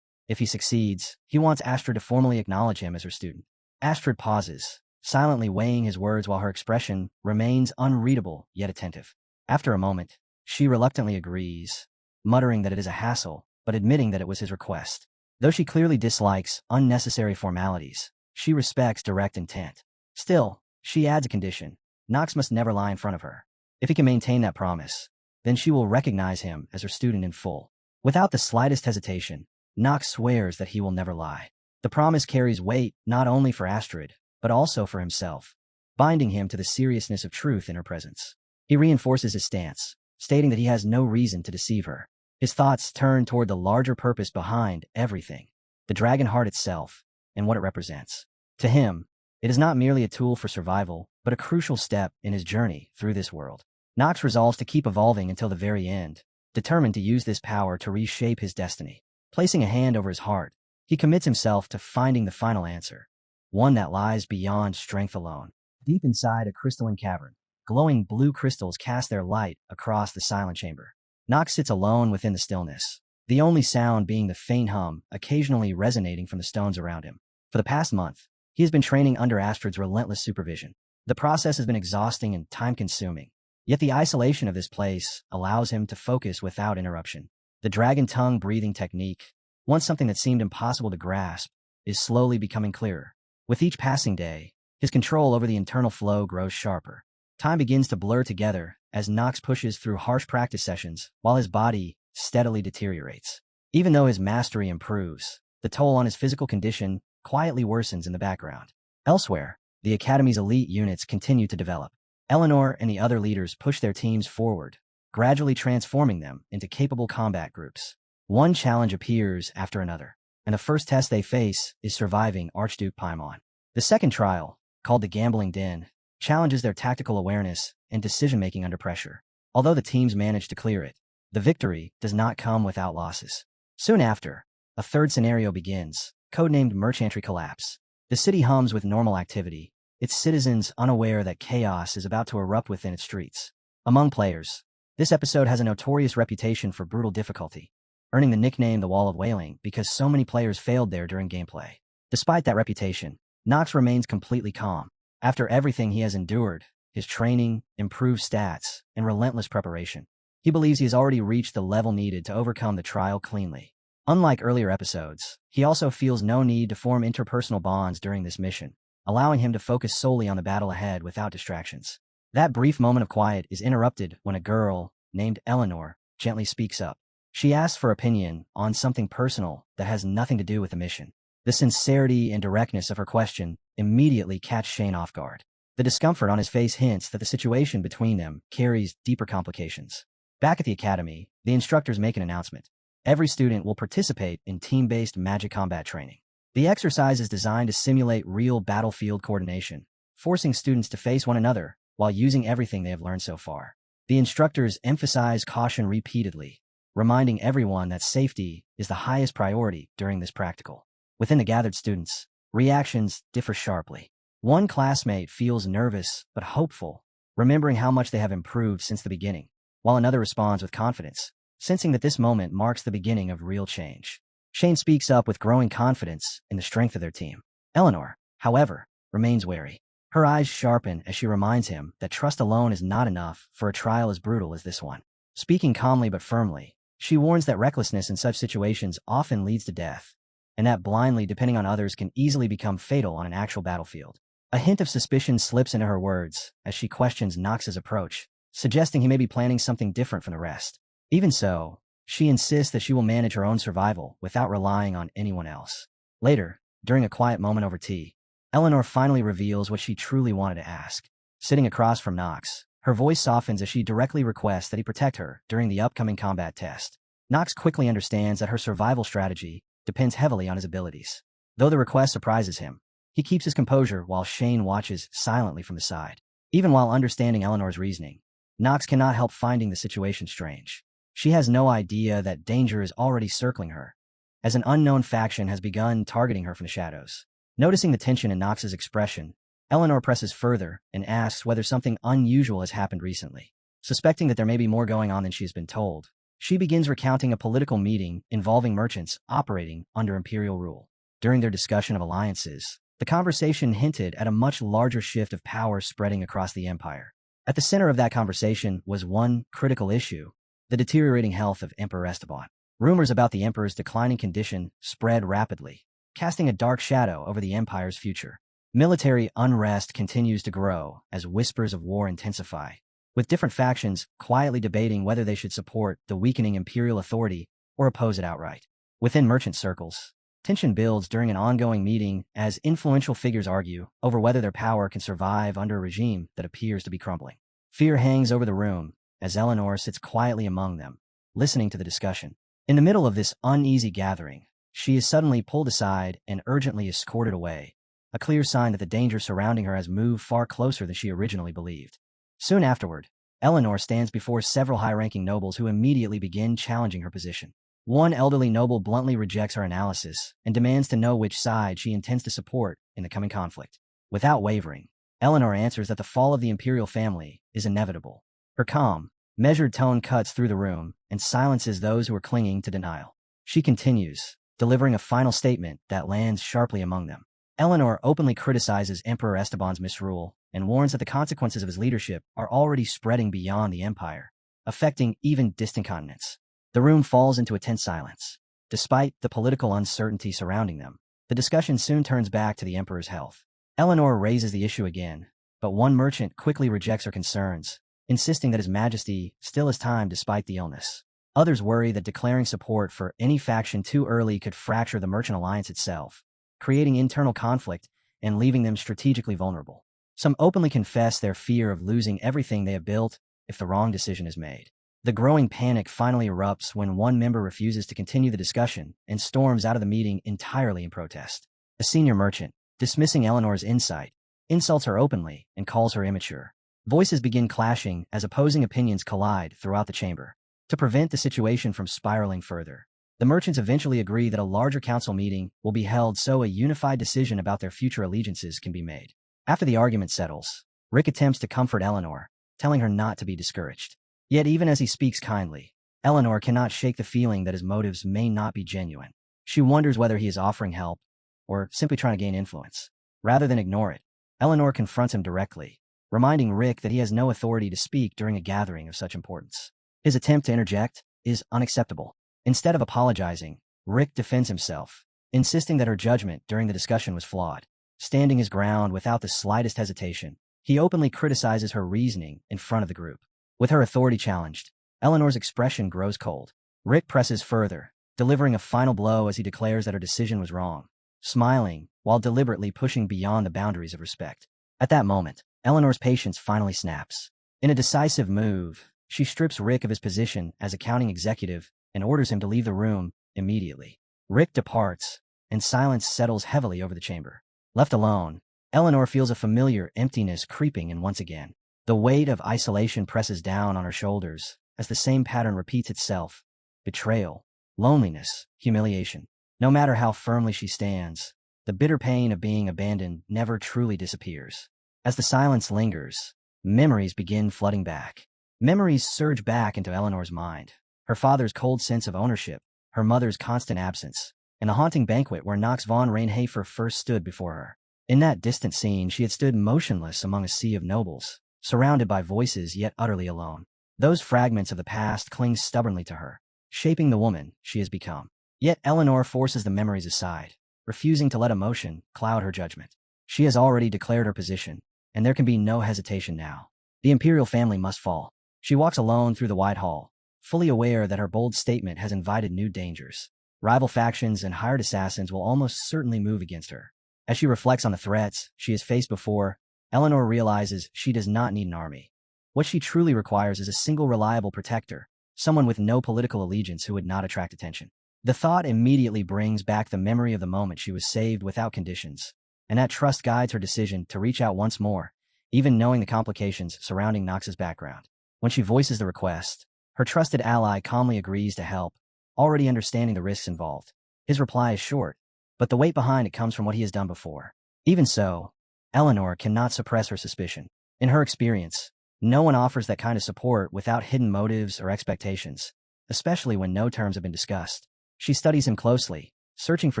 If he succeeds, he wants Astrid to formally acknowledge him as her student. Astrid pauses, silently weighing his words while her expression remains unreadable yet attentive. After a moment, she reluctantly agrees, muttering that it is a hassle, but admitting that it was his request. Though she clearly dislikes unnecessary formalities, she respects direct intent. Still, she adds a condition. Knox must never lie in front of her. If he can maintain that promise, then she will recognize him as her student in full. Without the slightest hesitation, Knox swears that he will never lie. The promise carries weight not only for Astrid, but also for himself, binding him to the seriousness of truth in her presence. He reinforces his stance, stating that he has no reason to deceive her. His thoughts turn toward the larger purpose behind everything, the dragon heart itself, and what it represents. To him, it is not merely a tool for survival, but a crucial step in his journey through this world. Knox resolves to keep evolving until the very end, determined to use this power to reshape his destiny. Placing a hand over his heart, he commits himself to finding the final answer, one that lies beyond strength alone. Deep inside a crystalline cavern, glowing blue crystals cast their light across the silent chamber. Knox sits alone within the stillness, the only sound being the faint hum occasionally resonating from the stones around him. For the past month, he has been training under Astrid's relentless supervision. The process has been exhausting and time-consuming, yet the isolation of this place allows him to focus without interruption. The dragon tongue breathing technique, once something that seemed impossible to grasp, is slowly becoming clearer. With each passing day, his control over the internal flow grows sharper. Time begins to blur together as Knox pushes through harsh practice sessions while his body steadily deteriorates. Even though his mastery improves, the toll on his physical condition quietly worsens in the background. Elsewhere, the Academy's elite units continue to develop. Eleanor and the other leaders push their teams forward, gradually transforming them into capable combat groups. One challenge appears after another, and the first test they face is surviving Archduke Paimon. The second trial, called the Gambling Den, challenges their tactical awareness and decision-making under pressure. Although the teams manage to clear it, the victory does not come without losses. Soon after, a third scenario begins, codenamed Merchantry Collapse. The city hums with normal activity, its citizens unaware that chaos is about to erupt within its streets. Among players, this episode has a notorious reputation for brutal difficulty, earning the nickname the Wall of Wailing because so many players failed there during gameplay. Despite that reputation, Knox remains completely calm. After everything he has endured, his training, improved stats, and relentless preparation, he believes he has already reached the level needed to overcome the trial cleanly. Unlike earlier episodes, he also feels no need to form interpersonal bonds during this mission, allowing him to focus solely on the battle ahead without distractions. That brief moment of quiet is interrupted when a girl, named Eleanor, gently speaks up. She asks for opinion on something personal that has nothing to do with the mission. The sincerity and directness of her question immediately catch Shane off guard. The discomfort on his face hints that the situation between them carries deeper complications. Back at the academy, the instructors make an announcement. Every student will participate in team-based magic combat training. The exercise is designed to simulate real battlefield coordination, forcing students to face one another while using everything they have learned so far. The instructors emphasize caution repeatedly, reminding everyone that safety is the highest priority during this practical. Within the gathered students, reactions differ sharply. One classmate feels nervous but hopeful, remembering how much they have improved since the beginning, while another responds with confidence, sensing that this moment marks the beginning of real change. Shane speaks up with growing confidence in the strength of their team. Eleanor, however, remains wary. Her eyes sharpen as she reminds him that trust alone is not enough for a trial as brutal as this one. Speaking calmly but firmly, she warns that recklessness in such situations often leads to death, and that blindly depending on others can easily become fatal on an actual battlefield. A hint of suspicion slips into her words as she questions Knox's approach, suggesting he may be planning something different from the rest. Even so, she insists that she will manage her own survival without relying on anyone else. Later, during a quiet moment over tea, Eleanor finally reveals what she truly wanted to ask. Sitting across from Knox, her voice softens as she directly requests that he protect her during the upcoming combat test. Knox quickly understands that her survival strategy depends heavily on his abilities. Though the request surprises him, he keeps his composure while Shane watches silently from the side. Even while understanding Eleanor's reasoning, Knox cannot help finding the situation strange. She has no idea that danger is already circling her, as an unknown faction has begun targeting her from the shadows. Noticing the tension in Knox's expression, Eleanor presses further and asks whether something unusual has happened recently. Suspecting that there may be more going on than she has been told, she begins recounting a political meeting involving merchants operating under imperial rule. During their discussion of alliances, the conversation hinted at a much larger shift of power spreading across the empire. At the center of that conversation was one critical issue: the deteriorating health of Emperor Esteban. Rumors about the emperor's declining condition spread rapidly, casting a dark shadow over the empire's future. Military unrest continues to grow as whispers of war intensify, with different factions quietly debating whether they should support the weakening imperial authority or oppose it outright. Within merchant circles, tension builds during an ongoing meeting as influential figures argue over whether their power can survive under a regime that appears to be crumbling. Fear hangs over the room as Eleanor sits quietly among them, listening to the discussion. In the middle of this uneasy gathering, she is suddenly pulled aside and urgently escorted away, a clear sign that the danger surrounding her has moved far closer than she originally believed. Soon afterward, Eleanor stands before several high-ranking nobles who immediately begin challenging her position. One elderly noble bluntly rejects her analysis and demands to know which side she intends to support in the coming conflict. Without wavering, Eleanor answers that the fall of the imperial family is inevitable. Her calm, measured tone cuts through the room and silences those who are clinging to denial. She continues, delivering a final statement that lands sharply among them. Eleanor openly criticizes Emperor Esteban's misrule and warns that the consequences of his leadership are already spreading beyond the empire, affecting even distant continents. The room falls into a tense silence. Despite the political uncertainty surrounding them, the discussion soon turns back to the emperor's health. Eleanor raises the issue again, but one merchant quickly rejects her concerns, insisting that His Majesty still has time despite the illness. Others worry that declaring support for any faction too early could fracture the merchant alliance itself, creating internal conflict and leaving them strategically vulnerable. Some openly confess their fear of losing everything they have built if the wrong decision is made. The growing panic finally erupts when one member refuses to continue the discussion and storms out of the meeting entirely in protest. A senior merchant, dismissing Eleanor's insight, insults her openly and calls her immature. Voices begin clashing as opposing opinions collide throughout the chamber. To prevent the situation from spiraling further, the merchants eventually agree that a larger council meeting will be held so a unified decision about their future allegiances can be made. After the argument settles, Rick attempts to comfort Eleanor, telling her not to be discouraged. Yet even as he speaks kindly, Eleanor cannot shake the feeling that his motives may not be genuine. She wonders whether he is offering help or simply trying to gain influence. Rather than ignore it, Eleanor confronts him directly, reminding Rick that he has no authority to speak during a gathering of such importance. His attempt to interject is unacceptable. Instead of apologizing, Rick defends himself, insisting that her judgment during the discussion was flawed. Standing his ground without the slightest hesitation, he openly criticizes her reasoning in front of the group. With her authority challenged, Eleanor's expression grows cold. Rick presses further, delivering a final blow as he declares that her decision was wrong, smiling while deliberately pushing beyond the boundaries of respect. At that moment, Eleanor's patience finally snaps. In a decisive move, she strips Rick of his position as accounting executive and orders him to leave the room immediately. Rick departs, and silence settles heavily over the chamber. Left alone, Eleanor feels a familiar emptiness creeping in once again. The weight of isolation presses down on her shoulders as the same pattern repeats itself: betrayal, loneliness, humiliation. No matter how firmly she stands, the bitter pain of being abandoned never truly disappears. As the silence lingers, memories begin flooding back. Memories surge back into Eleanor's mind. Her father's cold sense of ownership, her mother's constant absence, and the haunting banquet where Knox von Reinhafer first stood before her. In that distant scene, she had stood motionless among a sea of nobles, surrounded by voices yet utterly alone. Those fragments of the past cling stubbornly to her, shaping the woman she has become. Yet Eleanor forces the memories aside, refusing to let emotion cloud her judgment. She has already declared her position, and there can be no hesitation now. The imperial family must fall. She walks alone through the wide hall, fully aware that her bold statement has invited new dangers. Rival factions and hired assassins will almost certainly move against her. As she reflects on the threats she has faced before, Eleanor realizes she does not need an army. What she truly requires is a single reliable protector, someone with no political allegiance who would not attract attention. The thought immediately brings back the memory of the moment she was saved without conditions, and that trust guides her decision to reach out once more, even knowing the complications surrounding Nox's background. When she voices the request, her trusted ally calmly agrees to help, already understanding the risks involved. His reply is short, but the weight behind it comes from what he has done before. Even so, Eleanor cannot suppress her suspicion. In her experience, no one offers that kind of support without hidden motives or expectations, especially when no terms have been discussed. She studies him closely, searching for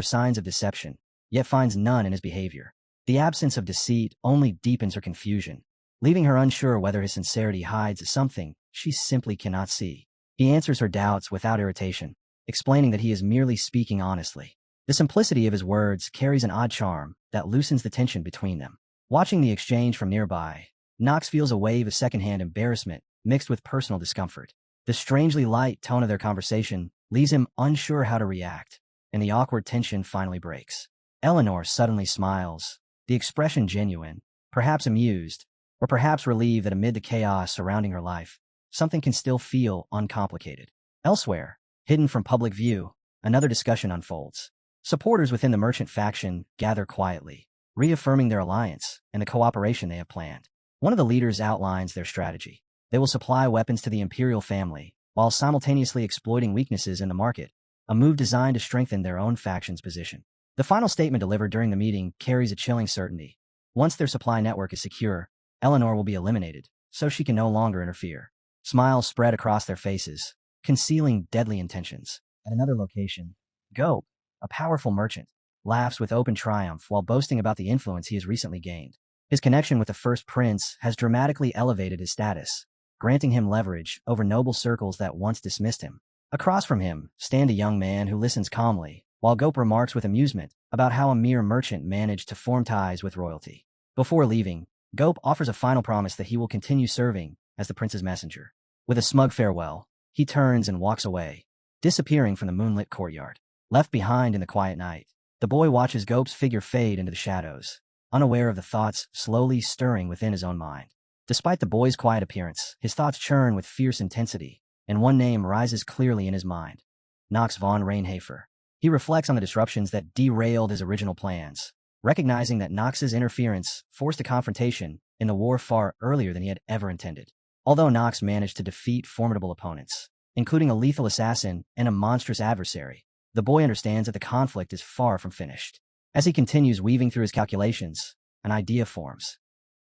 signs of deception, yet finds none in his behavior. The absence of deceit only deepens her confusion, leaving her unsure whether his sincerity hides something she simply cannot see. He answers her doubts without irritation, explaining that he is merely speaking honestly. The simplicity of his words carries an odd charm that loosens the tension between them. Watching the exchange from nearby, Knox feels a wave of secondhand embarrassment mixed with personal discomfort. The strangely light tone of their conversation leaves him unsure how to react, and the awkward tension finally breaks. Eleanor suddenly smiles, the expression genuine, perhaps amused, or perhaps relieved that amid the chaos surrounding her life, something can still feel uncomplicated. Elsewhere, hidden from public view, another discussion unfolds. Supporters within the merchant faction gather quietly, reaffirming their alliance and the cooperation they have planned. One of the leaders outlines their strategy. They will supply weapons to the imperial family, while simultaneously exploiting weaknesses in the market, a move designed to strengthen their own faction's position. The final statement delivered during the meeting carries a chilling certainty. Once their supply network is secure, Eleanor will be eliminated, so she can no longer interfere. Smiles spread across their faces, concealing deadly intentions. At another location, Gope, a powerful merchant, laughs with open triumph while boasting about the influence he has recently gained. His connection with the first prince has dramatically elevated his status, granting him leverage over noble circles that once dismissed him. Across from him stand a young man who listens calmly, while Gope remarks with amusement about how a mere merchant managed to form ties with royalty. Before leaving, Gope offers a final promise that he will continue serving as the prince's messenger. With a smug farewell, he turns and walks away, disappearing from the moonlit courtyard. Left behind in the quiet night, the boy watches Gope's figure fade into the shadows, unaware of the thoughts slowly stirring within his own mind. Despite the boy's quiet appearance, his thoughts churn with fierce intensity, and one name rises clearly in his mind: Knox von Reinhafer. He reflects on the disruptions that derailed his original plans, recognizing that Knox's interference forced a confrontation in the war far earlier than he had ever intended. Although Knox managed to defeat formidable opponents, including a lethal assassin and a monstrous adversary, the boy understands that the conflict is far from finished. As he continues weaving through his calculations, an idea forms.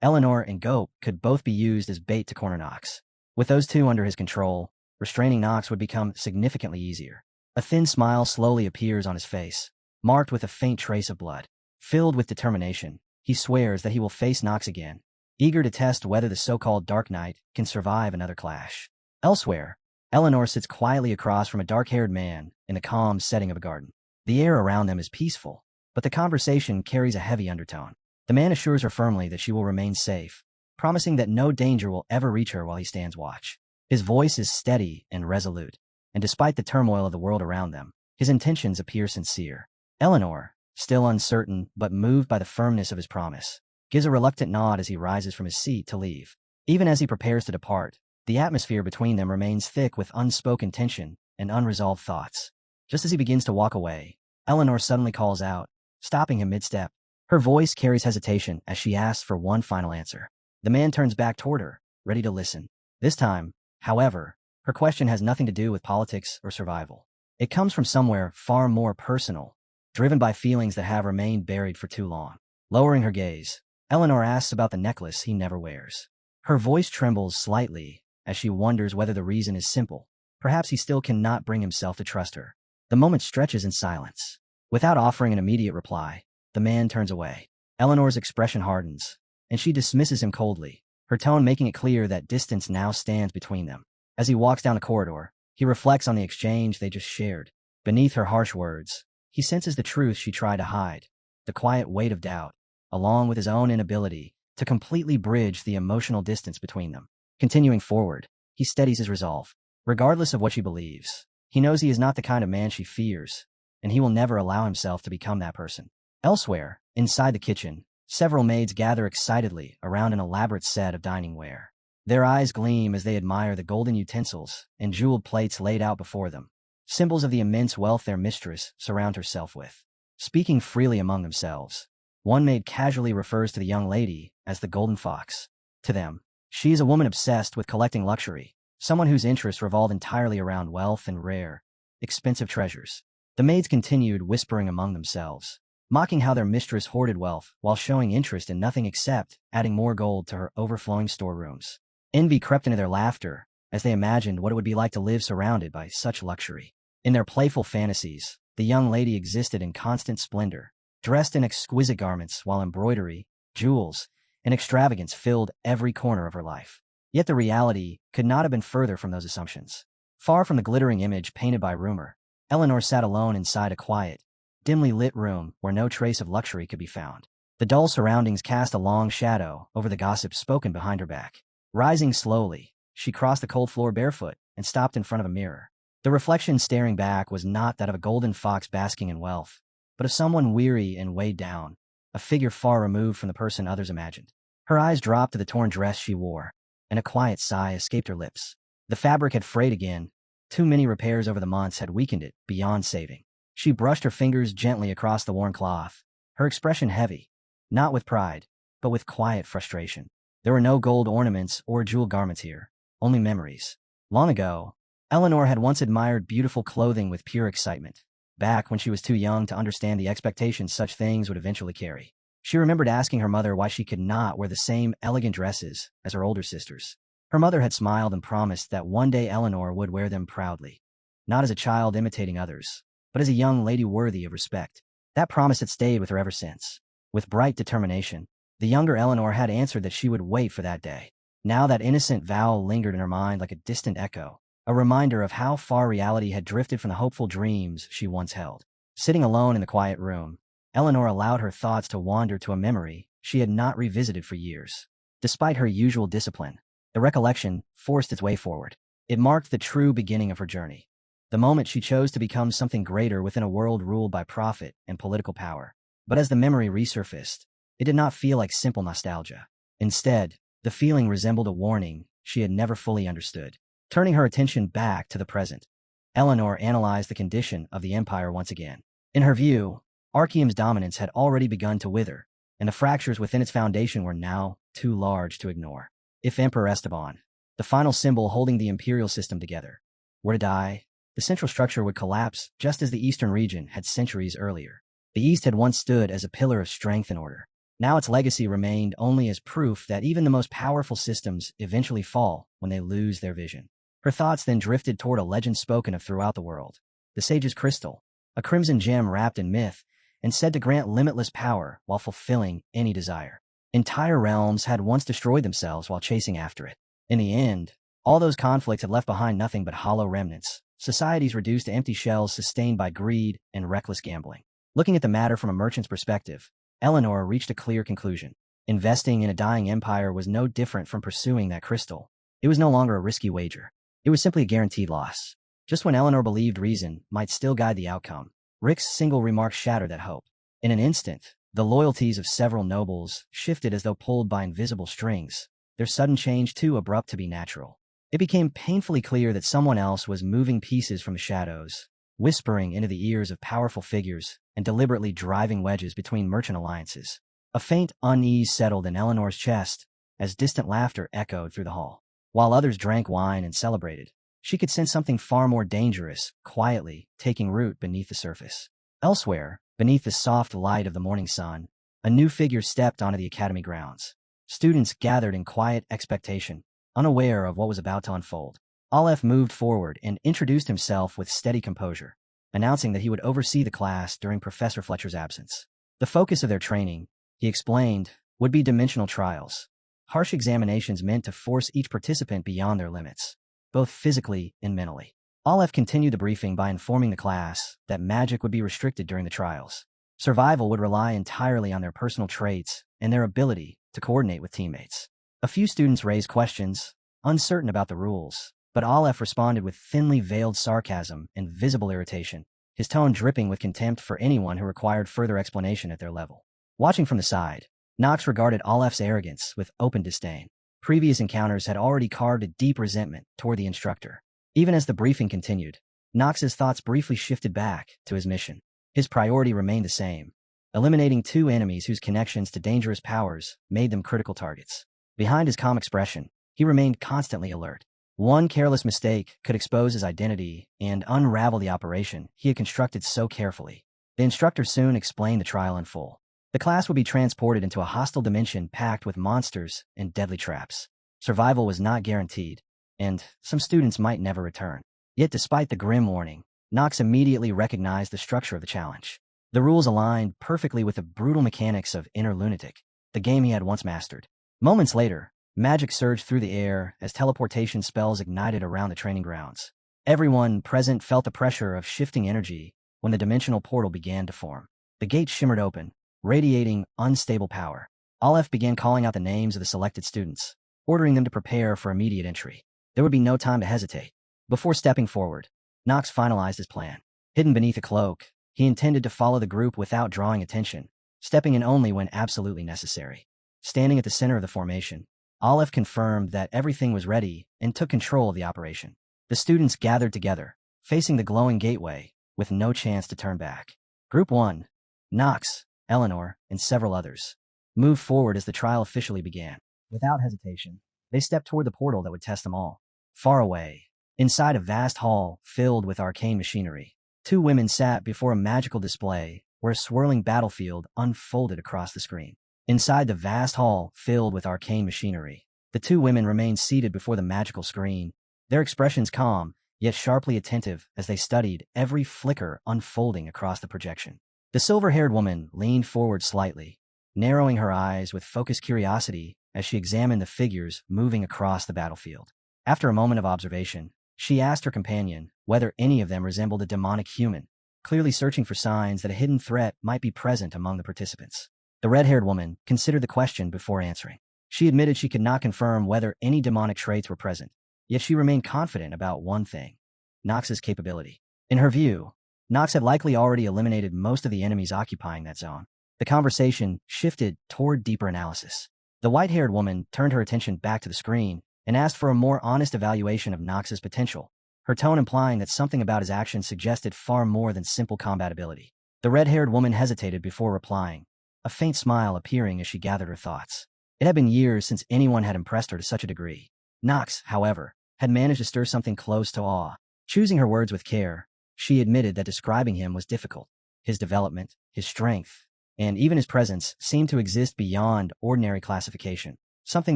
Eleanor and Gope could both be used as bait to corner Knox. With those two under his control, restraining Knox would become significantly easier. A thin smile slowly appears on his face, marked with a faint trace of blood. Filled with determination, he swears that he will face Knox again, eager to test whether the so-called Dark Knight can survive another clash. Elsewhere, Eleanor sits quietly across from a dark-haired man in the calm setting of a garden. The air around them is peaceful, but the conversation carries a heavy undertone. The man assures her firmly that she will remain safe, promising that no danger will ever reach her while he stands watch. His voice is steady and resolute, and despite the turmoil of the world around them, his intentions appear sincere. Eleanor, still uncertain but moved by the firmness of his promise, gives a reluctant nod as he rises from his seat to leave. Even as he prepares to depart, the atmosphere between them remains thick with unspoken tension and unresolved thoughts. Just as he begins to walk away, Eleanor suddenly calls out, stopping him mid-step. Her voice carries hesitation as she asks for one final answer. The man turns back toward her, ready to listen. This time, however, her question has nothing to do with politics or survival. It comes from somewhere far more personal, driven by feelings that have remained buried for too long. Lowering her gaze, Eleanor asks about the necklace he never wears. Her voice trembles slightly as she wonders whether the reason is simple. Perhaps he still cannot bring himself to trust her. The moment stretches in silence. Without offering an immediate reply, the man turns away. Eleanor's expression hardens, and she dismisses him coldly, her tone making it clear that distance now stands between them. As he walks down the corridor, he reflects on the exchange they just shared. Beneath her harsh words, he senses the truth she tried to hide, the quiet weight of doubt, along with his own inability to completely bridge the emotional distance between them. Continuing forward, he steadies his resolve. Regardless of what she believes, he knows he is not the kind of man she fears, and he will never allow himself to become that person. Elsewhere, inside the kitchen, several maids gather excitedly around an elaborate set of dining ware. Their eyes gleam as they admire the golden utensils and jeweled plates laid out before them, symbols of the immense wealth their mistress surrounds herself with. Speaking freely among themselves, one maid casually refers to the young lady as the Golden Fox. To them, she is a woman obsessed with collecting luxury, someone whose interests revolve entirely around wealth and rare, expensive treasures. The maids continued whispering among themselves, mocking how their mistress hoarded wealth while showing interest in nothing except adding more gold to her overflowing storerooms. Envy crept into their laughter as they imagined what it would be like to live surrounded by such luxury. In their playful fantasies, the young lady existed in constant splendor, dressed in exquisite garments while embroidery, jewels, and extravagance filled every corner of her life. Yet the reality could not have been further from those assumptions. Far from the glittering image painted by rumor, Eleanor sat alone inside a quiet, dimly lit room where no trace of luxury could be found. The dull surroundings cast a long shadow over the gossip spoken behind her back. Rising slowly, she crossed the cold floor barefoot and stopped in front of a mirror. The reflection staring back was not that of a golden fox basking in wealth, but of someone weary and weighed down, a figure far removed from the person others imagined. Her eyes dropped to the torn dress she wore, and a quiet sigh escaped her lips. The fabric had frayed again. Too many repairs over the months had weakened it beyond saving. She brushed her fingers gently across the worn cloth, her expression heavy, not with pride, but with quiet frustration. There were no gold ornaments or jeweled garments here, only memories. Long ago, Eleanor had once admired beautiful clothing with pure excitement, back when she was too young to understand the expectations such things would eventually carry. She remembered asking her mother why she could not wear the same elegant dresses as her older sisters. Her mother had smiled and promised that one day Eleanor would wear them proudly, not as a child imitating others, but as a young lady worthy of respect. That promise had stayed with her ever since. With bright determination, the younger Eleanor had answered that she would wait for that day. Now that innocent vow lingered in her mind like a distant echo, a reminder of how far reality had drifted from the hopeful dreams she once held. Sitting alone in the quiet room, Eleanor allowed her thoughts to wander to a memory she had not revisited for years. Despite her usual discipline, the recollection forced its way forward. It marked the true beginning of her journey, the moment she chose to become something greater within a world ruled by profit and political power. But as the memory resurfaced, it did not feel like simple nostalgia. Instead, the feeling resembled a warning she had never fully understood. Turning her attention back to the present, Eleanor analyzed the condition of the empire once again. In her view, Archeum's dominance had already begun to wither, and the fractures within its foundation were now too large to ignore. If Emperor Esteban, the final symbol holding the imperial system together, were to die, the central structure would collapse just as the eastern region had centuries earlier. The East had once stood as a pillar of strength and order. Now its legacy remained only as proof that even the most powerful systems eventually fall when they lose their vision. Her thoughts then drifted toward a legend spoken of throughout the world. The Sage's Crystal, a crimson gem wrapped in myth and said to grant limitless power while fulfilling any desire. Entire realms had once destroyed themselves while chasing after it. In the end, all those conflicts had left behind nothing but hollow remnants, societies reduced to empty shells sustained by greed and reckless gambling. Looking at the matter from a merchant's perspective, Eleanor reached a clear conclusion. Investing in a dying empire was no different from pursuing that crystal. It was no longer a risky wager. It was simply a guaranteed loss. Just when Eleanor believed reason might still guide the outcome, Rick's single remark shattered that hope. In an instant, the loyalties of several nobles shifted as though pulled by invisible strings, their sudden change too abrupt to be natural. It became painfully clear that someone else was moving pieces from the shadows, whispering into the ears of powerful figures and deliberately driving wedges between merchant alliances. A faint unease settled in Eleanor's chest as distant laughter echoed through the hall. While others drank wine and celebrated, she could sense something far more dangerous, quietly taking root beneath the surface. Elsewhere, beneath the soft light of the morning sun, a new figure stepped onto the academy grounds. Students gathered in quiet expectation, unaware of what was about to unfold. Aleph moved forward and introduced himself with steady composure, announcing that he would oversee the class during Professor Fletcher's absence. The focus of their training, he explained, would be dimensional trials. Harsh examinations meant to force each participant beyond their limits, both physically and mentally. Aleph continued the briefing by informing the class that magic would be restricted during the trials. Survival would rely entirely on their personal traits and their ability to coordinate with teammates. A few students raised questions, uncertain about the rules, but Aleph responded with thinly veiled sarcasm and visible irritation, his tone dripping with contempt for anyone who required further explanation at their level. Watching from the side, Nox regarded Aleph's arrogance with open disdain. Previous encounters had already carved a deep resentment toward the instructor. Even as the briefing continued, Nox's thoughts briefly shifted back to his mission. His priority remained the same: eliminating two enemies whose connections to dangerous powers made them critical targets. Behind his calm expression, he remained constantly alert. One careless mistake could expose his identity and unravel the operation he had constructed so carefully. The instructor soon explained the trial in full. The class would be transported into a hostile dimension packed with monsters and deadly traps. Survival was not guaranteed, and some students might never return. Yet despite the grim warning, Nox immediately recognized the structure of the challenge. The rules aligned perfectly with the brutal mechanics of Inner Lunatic, the game he had once mastered. Moments later, magic surged through the air as teleportation spells ignited around the training grounds. Everyone present felt the pressure of shifting energy when the dimensional portal began to form. The gate shimmered open, radiating unstable power. Aleph began calling out the names of the selected students, ordering them to prepare for immediate entry. There would be no time to hesitate. Before stepping forward, Nox finalized his plan. Hidden beneath a cloak, he intended to follow the group without drawing attention, stepping in only when absolutely necessary. Standing at the center of the formation, Aleph confirmed that everything was ready and took control of the operation. The students gathered together, facing the glowing gateway, with no chance to turn back. Group 1, Nox, Eleanor, and several others, moved forward as the trial officially began. Without hesitation, they stepped toward the portal that would test them all. Far away, inside a vast hall filled with arcane machinery, two women sat before a magical display where a swirling battlefield unfolded across the screen. Inside the vast hall filled with arcane machinery, the two women remained seated before the magical screen, their expressions calm, yet sharply attentive as they studied every flicker unfolding across the projection. The silver-haired woman leaned forward slightly, narrowing her eyes with focused curiosity as she examined the figures moving across the battlefield. After a moment of observation, she asked her companion whether any of them resembled a demonic human, clearly searching for signs that a hidden threat might be present among the participants. The red-haired woman considered the question before answering. She admitted she could not confirm whether any demonic traits were present, yet she remained confident about one thing: Nox's capability. In her view, Nox had likely already eliminated most of the enemies occupying that zone. The conversation shifted toward deeper analysis. The white-haired woman turned her attention back to the screen and asked for a more honest evaluation of Nox's potential, her tone implying that something about his actions suggested far more than simple combat ability. The red-haired woman hesitated before replying, a faint smile appearing as she gathered her thoughts. It had been years since anyone had impressed her to such a degree. Nox, however, had managed to stir something close to awe. Choosing her words with care, she admitted that describing him was difficult. His development, his strength, and even his presence seemed to exist beyond ordinary classification, something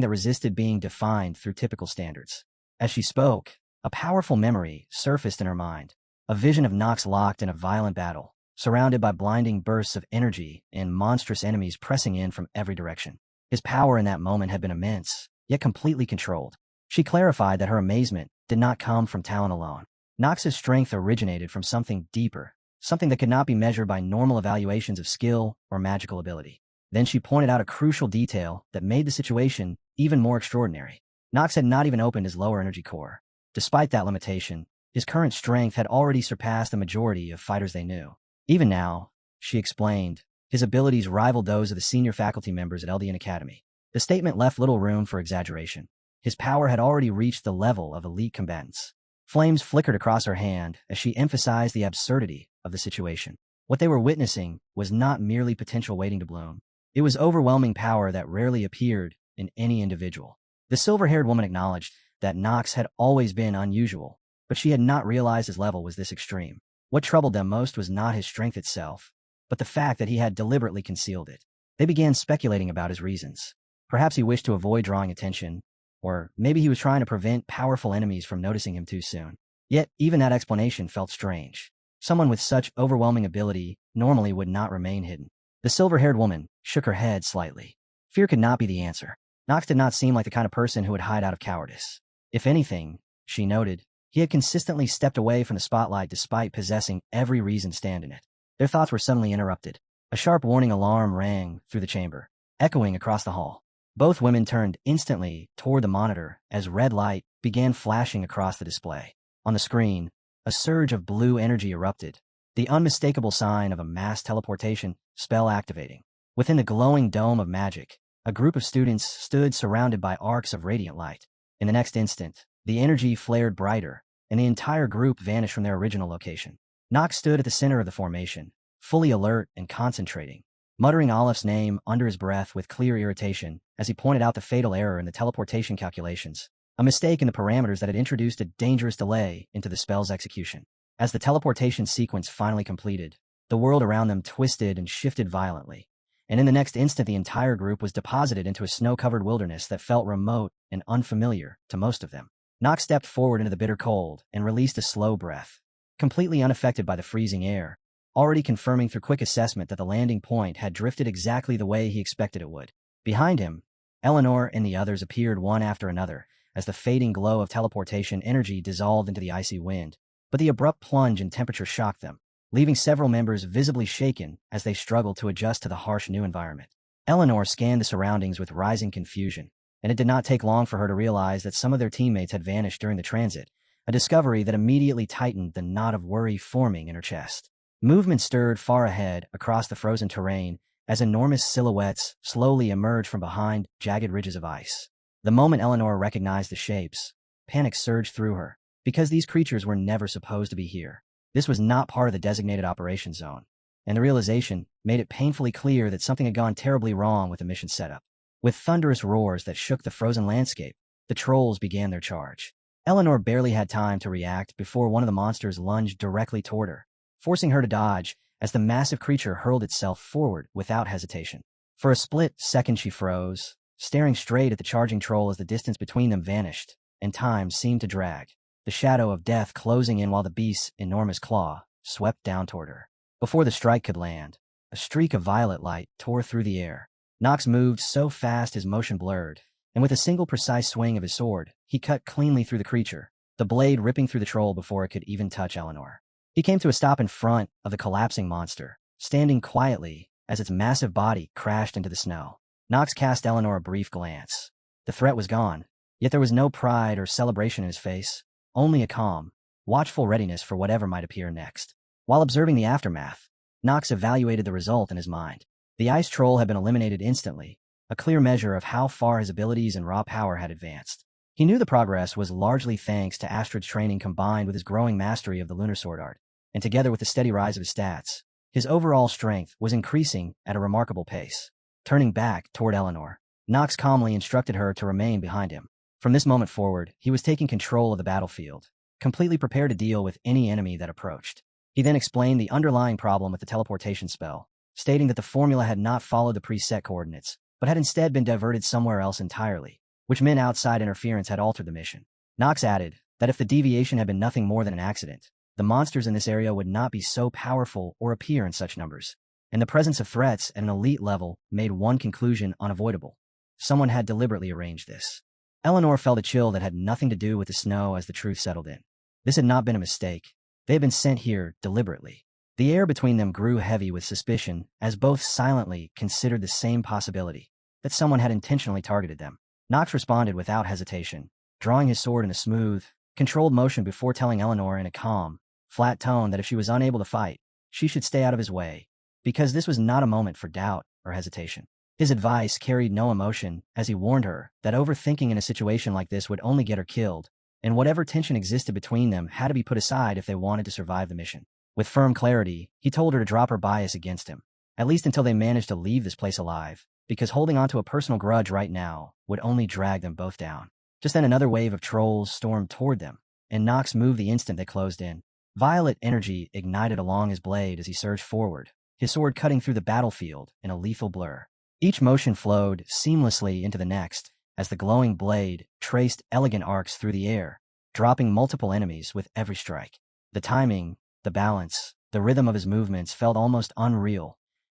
that resisted being defined through typical standards. As she spoke, a powerful memory surfaced in her mind, a vision of Nox locked in a violent battle, surrounded by blinding bursts of energy and monstrous enemies pressing in from every direction. His power in that moment had been immense, yet completely controlled. She clarified that her amazement did not come from talent alone. Nox's strength originated from something deeper, something that could not be measured by normal evaluations of skill or magical ability. Then she pointed out a crucial detail that made the situation even more extraordinary. Nox had not even opened his lower energy core. Despite that limitation, his current strength had already surpassed the majority of fighters they knew. Even now, she explained, his abilities rivaled those of the senior faculty members at Eldian Academy. The statement left little room for exaggeration. His power had already reached the level of elite combatants. Flames flickered across her hand as she emphasized the absurdity of the situation. What they were witnessing was not merely potential waiting to bloom. It was overwhelming power that rarely appeared in any individual. The silver-haired woman acknowledged that Nox had always been unusual, but she had not realized his level was this extreme. What troubled them most was not his strength itself, but the fact that he had deliberately concealed it. They began speculating about his reasons. Perhaps he wished to avoid drawing attention, or maybe he was trying to prevent powerful enemies from noticing him too soon. Yet, even that explanation felt strange. Someone with such overwhelming ability normally would not remain hidden. The silver-haired woman shook her head slightly. Fear could not be the answer. Nox did not seem like the kind of person who would hide out of cowardice. If anything, she noted, he had consistently stepped away from the spotlight despite possessing every reason to stand in it. Their thoughts were suddenly interrupted. A sharp warning alarm rang through the chamber, echoing across the hall. Both women turned instantly toward the monitor as red light began flashing across the display. On the screen, a surge of blue energy erupted, the unmistakable sign of a mass teleportation spell activating. Within the glowing dome of magic, a group of students stood surrounded by arcs of radiant light. In the next instant, the energy flared brighter, and the entire group vanished from their original location. Nox stood at the center of the formation, fully alert and concentrating, muttering Olaf's name under his breath with clear irritation as he pointed out the fatal error in the teleportation calculations, a mistake in the parameters that had introduced a dangerous delay into the spell's execution. As the teleportation sequence finally completed, the world around them twisted and shifted violently, and in the next instant the entire group was deposited into a snow-covered wilderness that felt remote and unfamiliar to most of them. Nox stepped forward into the bitter cold and released a slow breath, completely unaffected by the freezing air, already confirming through quick assessment that the landing point had drifted exactly the way he expected it would. Behind him, Eleanor and the others appeared one after another as the fading glow of teleportation energy dissolved into the icy wind, but the abrupt plunge in temperature shocked them, leaving several members visibly shaken as they struggled to adjust to the harsh new environment. Eleanor scanned the surroundings with rising confusion, and it did not take long for her to realize that some of their teammates had vanished during the transit, a discovery that immediately tightened the knot of worry forming in her chest. Movement stirred far ahead across the frozen terrain as enormous silhouettes slowly emerged from behind jagged ridges of ice. The moment Eleanor recognized the shapes, panic surged through her, because these creatures were never supposed to be here. This was not part of the designated operation zone, and the realization made it painfully clear that something had gone terribly wrong with the mission setup. With thunderous roars that shook the frozen landscape, the trolls began their charge. Eleanor barely had time to react before one of the monsters lunged directly toward her, forcing her to dodge as the massive creature hurled itself forward without hesitation. For a split second she froze, staring straight at the charging troll as the distance between them vanished, and time seemed to drag, the shadow of death closing in while the beast's enormous claw swept down toward her. Before the strike could land, a streak of violet light tore through the air. Nox moved so fast his motion blurred, and with a single precise swing of his sword, he cut cleanly through the creature, the blade ripping through the troll before it could even touch Eleanor. He came to a stop in front of the collapsing monster, standing quietly as its massive body crashed into the snow. Nox cast Eleanor a brief glance. The threat was gone, yet there was no pride or celebration in his face, only a calm, watchful readiness for whatever might appear next. While observing the aftermath, Nox evaluated the result in his mind. The ice troll had been eliminated instantly, a clear measure of how far his abilities and raw power had advanced. He knew the progress was largely thanks to Astrid's training combined with his growing mastery of the lunar sword art, and together with the steady rise of his stats, his overall strength was increasing at a remarkable pace. Turning back toward Eleanor, Nox calmly instructed her to remain behind him. From this moment forward, he was taking control of the battlefield, completely prepared to deal with any enemy that approached. He then explained the underlying problem with the teleportation spell, stating that the formula had not followed the preset coordinates, but had instead been diverted somewhere else entirely, which meant outside interference had altered the mission. Nox added that if the deviation had been nothing more than an accident, the monsters in this area would not be so powerful or appear in such numbers, and the presence of threats at an elite level made one conclusion unavoidable. Someone had deliberately arranged this. Eleanor felt a chill that had nothing to do with the snow as the truth settled in. This had not been a mistake. They had been sent here deliberately. The air between them grew heavy with suspicion as both silently considered the same possibility, that someone had intentionally targeted them. Nox responded without hesitation, drawing his sword in a smooth, controlled motion before telling Eleanor in a calm, flat tone that if she was unable to fight, she should stay out of his way, because this was not a moment for doubt or hesitation. His advice carried no emotion as he warned her that overthinking in a situation like this would only get her killed, and whatever tension existed between them had to be put aside if they wanted to survive the mission. With firm clarity, he told her to drop her bias against him, at least until they managed to leave this place alive, because holding on to a personal grudge right now would only drag them both down. Just then another wave of trolls stormed toward them, and Nox moved the instant they closed in. Violet energy ignited along his blade as he surged forward, his sword cutting through the battlefield in a lethal blur. Each motion flowed seamlessly into the next, as the glowing blade traced elegant arcs through the air, dropping multiple enemies with every strike. The timing, the balance, the rhythm of his movements felt almost unreal,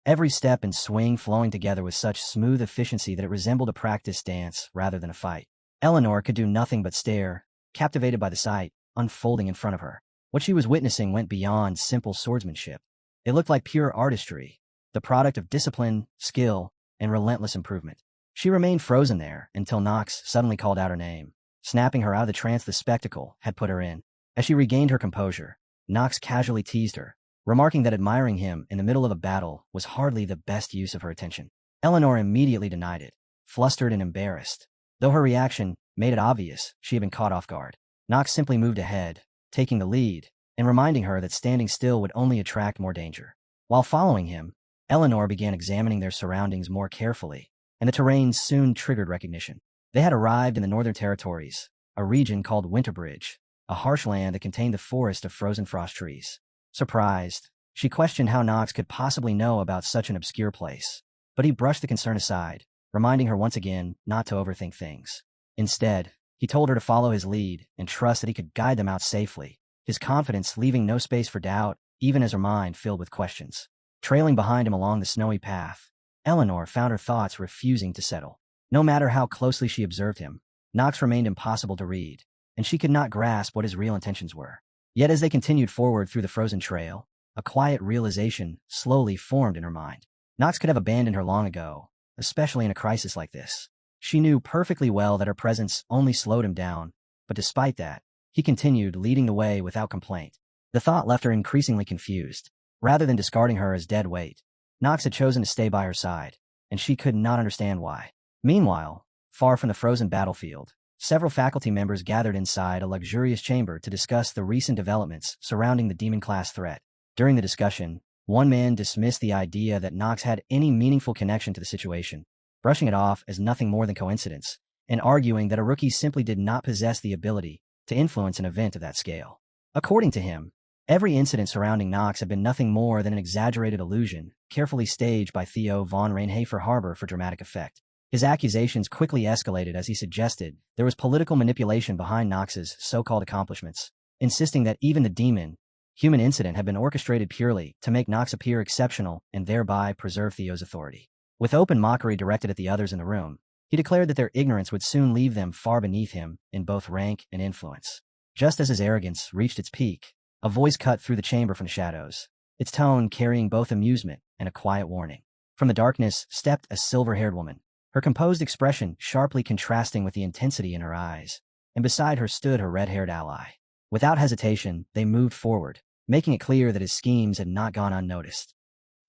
every step and swing flowing together with such smooth efficiency that it resembled a practice dance rather than a fight. Eleanor could do nothing but stare, captivated by the sight unfolding in front of her. What she was witnessing went beyond simple swordsmanship. It looked like pure artistry, the product of discipline, skill, and relentless improvement. She remained frozen there until Nox suddenly called out her name, snapping her out of the trance the spectacle had put her in. As she regained her composure, Nox casually teased her, remarking that admiring him in the middle of a battle was hardly the best use of her attention. Eleanor immediately denied it, flustered and embarrassed. Though her reaction made it obvious she had been caught off guard, Nox simply moved ahead, taking the lead, and reminding her that standing still would only attract more danger. While following him, Eleanor began examining their surroundings more carefully, and the terrain soon triggered recognition. They had arrived in the Northern Territories, a region called Winterbridge, a harsh land that contained the forest of frozen frost trees. Surprised, she questioned how Nox could possibly know about such an obscure place, but he brushed the concern aside, reminding her once again not to overthink things. Instead, he told her to follow his lead and trust that he could guide them out safely, his confidence leaving no space for doubt, even as her mind filled with questions. Trailing behind him along the snowy path, Eleanor found her thoughts refusing to settle. No matter how closely she observed him, Nox remained impossible to read, and she could not grasp what his real intentions were. Yet as they continued forward through the frozen trail, a quiet realization slowly formed in her mind. Nox could have abandoned her long ago, especially in a crisis like this. She knew perfectly well that her presence only slowed him down, but despite that, he continued leading the way without complaint. The thought left her increasingly confused. Rather than discarding her as dead weight, Nox had chosen to stay by her side, and she could not understand why. Meanwhile, far from the frozen battlefield, several faculty members gathered inside a luxurious chamber to discuss the recent developments surrounding the demon-class threat. During the discussion, one man dismissed the idea that Nox had any meaningful connection to the situation, brushing it off as nothing more than coincidence, and arguing that a rookie simply did not possess the ability to influence an event of that scale. According to him, every incident surrounding Nox had been nothing more than an exaggerated illusion, carefully staged by Theo von Reinhafer Harbor for dramatic effect. His accusations quickly escalated as he suggested there was political manipulation behind Nox's so-called accomplishments, insisting that even the demon-human incident had been orchestrated purely to make Nox appear exceptional and thereby preserve Theo's authority. With open mockery directed at the others in the room, he declared that their ignorance would soon leave them far beneath him in both rank and influence. Just as his arrogance reached its peak, a voice cut through the chamber from the shadows, its tone carrying both amusement and a quiet warning. From the darkness stepped a silver-haired woman, her composed expression sharply contrasting with the intensity in her eyes, and beside her stood her red-haired ally. Without hesitation, they moved forward, making it clear that his schemes had not gone unnoticed.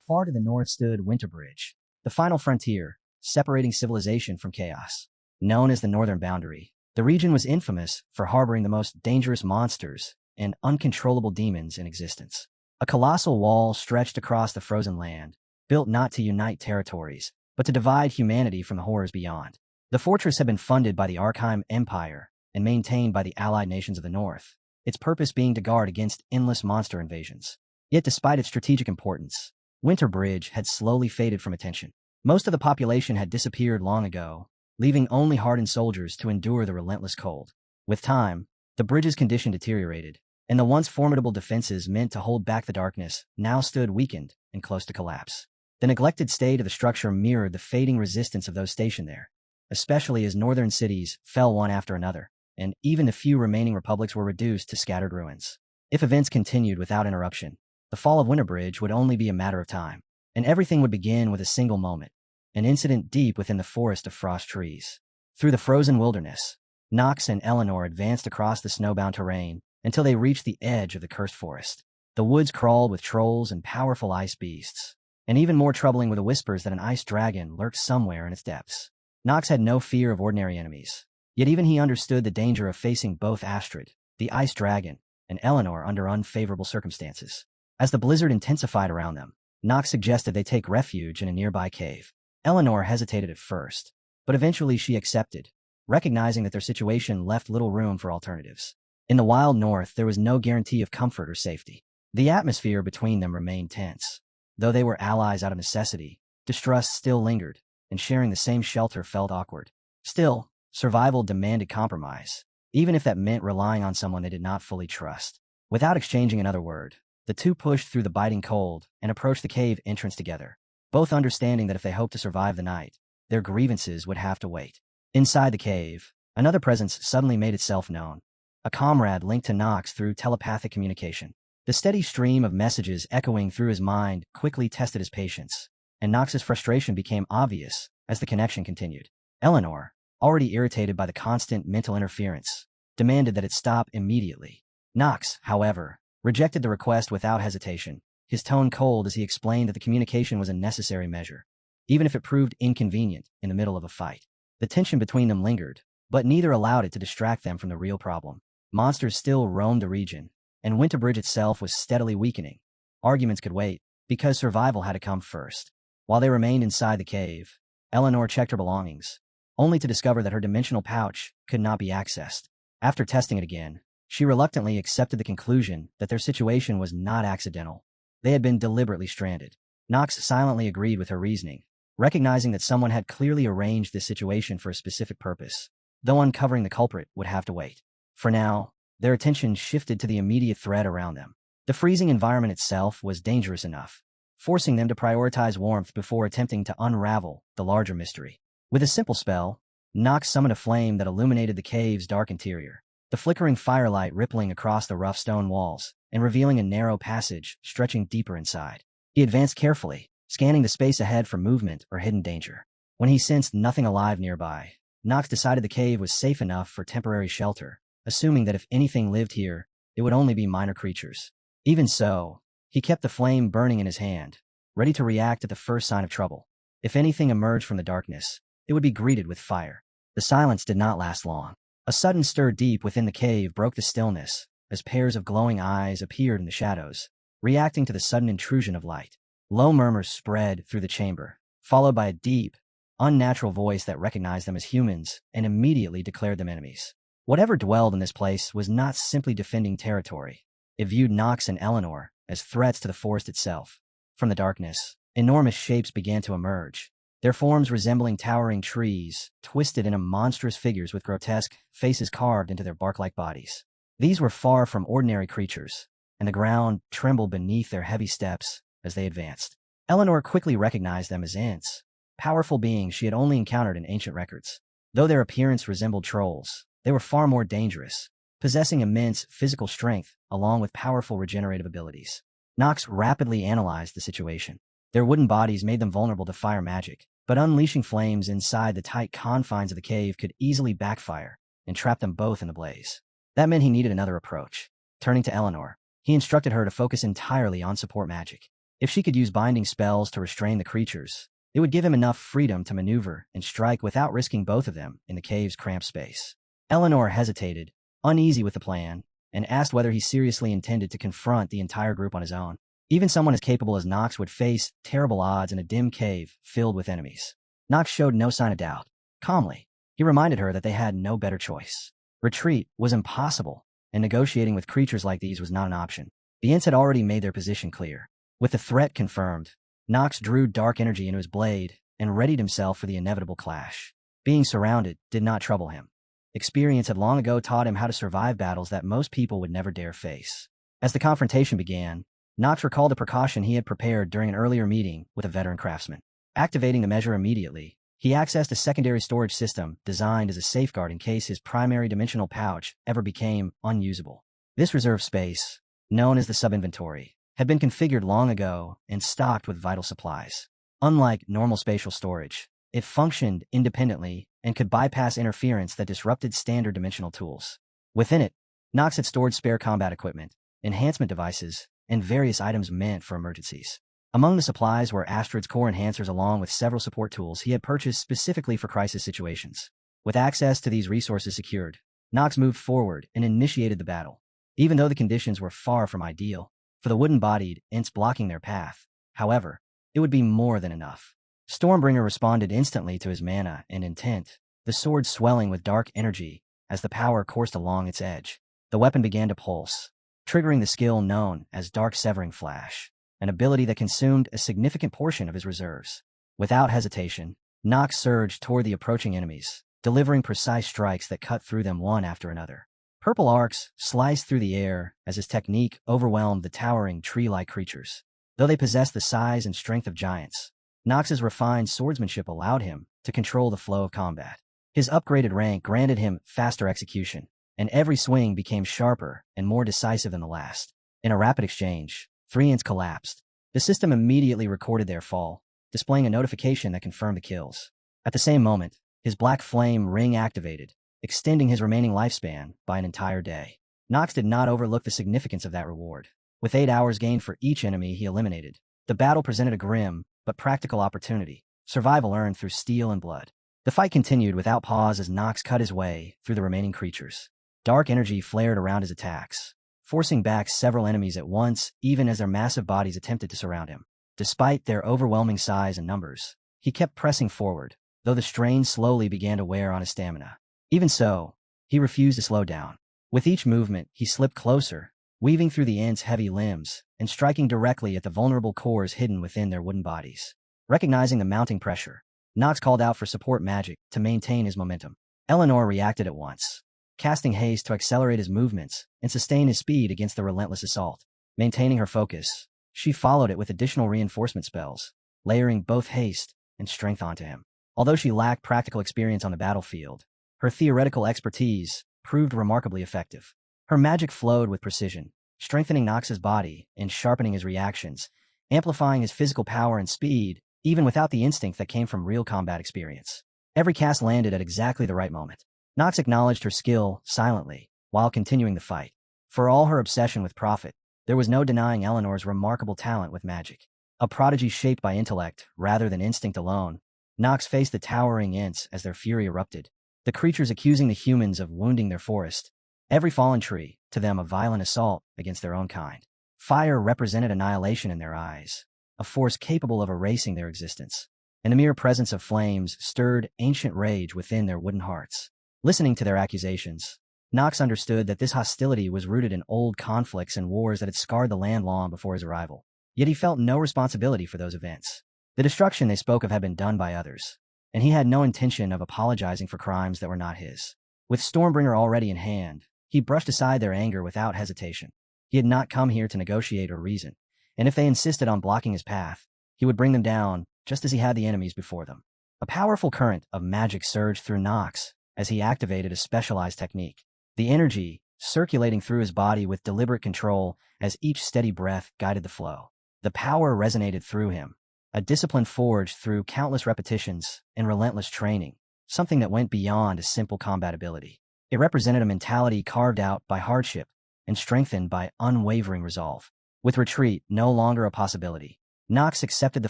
Far to the north stood Winterbridge, the final frontier, separating civilization from chaos. Known as the Northern Boundary, the region was infamous for harboring the most dangerous monsters and uncontrollable demons in existence. A colossal wall stretched across the frozen land, built not to unite territories, but to divide humanity from the horrors beyond. The fortress had been funded by the Arkheim Empire and maintained by the allied nations of the north, its purpose being to guard against endless monster invasions. Yet despite its strategic importance, Winterbridge had slowly faded from attention. Most of the population had disappeared long ago, leaving only hardened soldiers to endure the relentless cold. With time, the bridge's condition deteriorated, and the once formidable defenses meant to hold back the darkness now stood weakened and close to collapse. The neglected state of the structure mirrored the fading resistance of those stationed there, especially as northern cities fell one after another, and even the few remaining republics were reduced to scattered ruins. If events continued without interruption, the fall of Winterbridge would only be a matter of time, and everything would begin with a single moment, an incident deep within the forest of frost trees. Through the frozen wilderness, Nox and Eleanor advanced across the snowbound terrain until they reached the edge of the cursed forest. The woods crawled with trolls and powerful ice beasts, and even more troubling were the whispers that an ice dragon lurked somewhere in its depths. Nox had no fear of ordinary enemies, yet even he understood the danger of facing both Astrid, the ice dragon, and Eleanor under unfavorable circumstances. As the blizzard intensified around them, Nox suggested they take refuge in a nearby cave. Eleanor hesitated at first, but eventually she accepted, recognizing that their situation left little room for alternatives. In the wild north, there was no guarantee of comfort or safety. The atmosphere between them remained tense. Though they were allies out of necessity, distrust still lingered, and sharing the same shelter felt awkward. Still, survival demanded compromise, even if that meant relying on someone they did not fully trust. Without exchanging another word, the two pushed through the biting cold and approached the cave entrance together. both understanding that if they hoped to survive the night, their grievances would have to wait. Inside the cave, another presence suddenly made itself known. A comrade linked to Nox through telepathic communication. The steady stream of messages echoing through his mind quickly tested his patience, and Nox's frustration became obvious as the connection continued. Eleanor, already irritated by the constant mental interference, demanded that it stop immediately. Nox, however, rejected the request without hesitation, his tone cold as he explained that the communication was a necessary measure, even if it proved inconvenient in the middle of a fight. The tension between them lingered, but neither allowed it to distract them from the real problem. Monsters still roamed the region, and Winterbridge itself was steadily weakening. Arguments could wait, because survival had to come first. While they remained inside the cave, Eleanor checked her belongings, only to discover that her dimensional pouch could not be accessed. After testing it again, she reluctantly accepted the conclusion that their situation was not accidental. They had been deliberately stranded. Nox silently agreed with her reasoning, recognizing that someone had clearly arranged this situation for a specific purpose, though uncovering the culprit would have to wait. For now, their attention shifted to the immediate threat around them. The freezing environment itself was dangerous enough, forcing them to prioritize warmth before attempting to unravel the larger mystery. With a simple spell, Nox summoned a flame that illuminated the cave's dark interior, the flickering firelight rippling across the rough stone walls and revealing a narrow passage stretching deeper inside. He advanced carefully, scanning the space ahead for movement or hidden danger. When he sensed nothing alive nearby, Nox decided the cave was safe enough for temporary shelter, assuming that if anything lived here, it would only be minor creatures. Even so, he kept the flame burning in his hand, ready to react at the first sign of trouble. If anything emerged from the darkness, it would be greeted with fire. The silence did not last long. A sudden stir deep within the cave broke the stillness, as pairs of glowing eyes appeared in the shadows, reacting to the sudden intrusion of light. Low murmurs spread through the chamber, followed by a deep, unnatural voice that recognized them as humans and immediately declared them enemies. Whatever dwelled in this place was not simply defending territory. It viewed Nox and Eleanor as threats to the forest itself. From the darkness, enormous shapes began to emerge, their forms resembling towering trees, twisted into monstrous figures with grotesque faces carved into their bark-like bodies. These were far from ordinary creatures, and the ground trembled beneath their heavy steps as they advanced. Eleanor quickly recognized them as Ents, powerful beings she had only encountered in ancient records. Though their appearance resembled trolls, they were far more dangerous, possessing immense physical strength along with powerful regenerative abilities. Nox rapidly analyzed the situation. Their wooden bodies made them vulnerable to fire magic, but unleashing flames inside the tight confines of the cave could easily backfire and trap them both in the blaze. That meant he needed another approach. Turning to Eleanor, he instructed her to focus entirely on support magic. If she could use binding spells to restrain the creatures, it would give him enough freedom to maneuver and strike without risking both of them in the cave's cramped space. Eleanor hesitated, uneasy with the plan, and asked whether he seriously intended to confront the entire group on his own. Even someone as capable as Nox would face terrible odds in a dim cave filled with enemies. Nox showed no sign of doubt. Calmly, he reminded her that they had no better choice. Retreat was impossible, and negotiating with creatures like these was not an option. The Ents had already made their position clear. With the threat confirmed, Nox drew dark energy into his blade and readied himself for the inevitable clash. Being surrounded did not trouble him. Experience had long ago taught him how to survive battles that most people would never dare face. As the confrontation began, Nox recalled a precaution he had prepared during an earlier meeting with a veteran craftsman. Activating the measure immediately, he accessed a secondary storage system designed as a safeguard in case his primary dimensional pouch ever became unusable. This reserve space, known as the sub-inventory, had been configured long ago and stocked with vital supplies. Unlike normal spatial storage, it functioned independently and could bypass interference that disrupted standard dimensional tools. Within it, Nox had stored spare combat equipment, enhancement devices, and various items meant for emergencies. Among the supplies were Astrid's core enhancers along with several support tools he had purchased specifically for crisis situations. With access to these resources secured, Nox moved forward and initiated the battle. Even though the conditions were far from ideal, for the wooden-bodied Ents blocking their path, however, it would be more than enough. Stormbringer responded instantly to his mana and intent, the sword swelling with dark energy as the power coursed along its edge. The weapon began to pulse, triggering the skill known as Dark Severing Flash, an ability that consumed a significant portion of his reserves. Without hesitation, Nox surged toward the approaching enemies, delivering precise strikes that cut through them one after another. Purple arcs sliced through the air as his technique overwhelmed the towering tree-like creatures. Though they possessed the size and strength of giants, Nox's refined swordsmanship allowed him to control the flow of combat. His upgraded rank granted him faster execution, and every swing became sharper and more decisive than the last. In a rapid exchange, 3 ants collapsed. The system immediately recorded their fall, displaying a notification that confirmed the kills. At the same moment, his black flame ring activated, extending his remaining lifespan by an entire day. Nox did not overlook the significance of that reward. With 8 hours gained for each enemy he eliminated, the battle presented a grim but practical opportunity, survival earned through steel and blood. The fight continued without pause as Nox cut his way through the remaining creatures. Dark energy flared around his attacks, forcing back several enemies at once, even as their massive bodies attempted to surround him. Despite their overwhelming size and numbers, he kept pressing forward, though the strain slowly began to wear on his stamina. Even so, he refused to slow down. With each movement, he slipped closer, weaving through the ants' heavy limbs and striking directly at the vulnerable cores hidden within their wooden bodies. Recognizing the mounting pressure, Nox called out for support magic to maintain his momentum. Eleanor reacted at once, casting haste to accelerate his movements and sustain his speed against the relentless assault. Maintaining her focus, she followed it with additional reinforcement spells, layering both haste and strength onto him. Although she lacked practical experience on the battlefield, her theoretical expertise proved remarkably effective. Her magic flowed with precision, strengthening Nox's body and sharpening his reactions, amplifying his physical power and speed, even without the instinct that came from real combat experience. Every cast landed at exactly the right moment. Nox acknowledged her skill silently, while continuing the fight. For all her obsession with profit, there was no denying Eleanor's remarkable talent with magic. A prodigy shaped by intellect rather than instinct alone, Nox faced the towering ants as their fury erupted, the creatures accusing the humans of wounding their forest, every fallen tree, to them a violent assault against their own kind. Fire represented annihilation in their eyes, a force capable of erasing their existence, and the mere presence of flames stirred ancient rage within their wooden hearts. Listening to their accusations, Nox understood that this hostility was rooted in old conflicts and wars that had scarred the land long before his arrival. Yet he felt no responsibility for those events. The destruction they spoke of had been done by others, and he had no intention of apologizing for crimes that were not his. With Stormbringer already in hand, he brushed aside their anger without hesitation. He had not come here to negotiate or reason, and if they insisted on blocking his path, he would bring them down just as he had the enemies before them. A powerful current of magic surged through Nox as he activated a specialized technique. The energy circulating through his body with deliberate control as each steady breath guided the flow. The power resonated through him, a discipline forged through countless repetitions and relentless training, something that went beyond a simple combat ability. It represented a mentality carved out by hardship and strengthened by unwavering resolve. With retreat no longer a possibility, Nox accepted the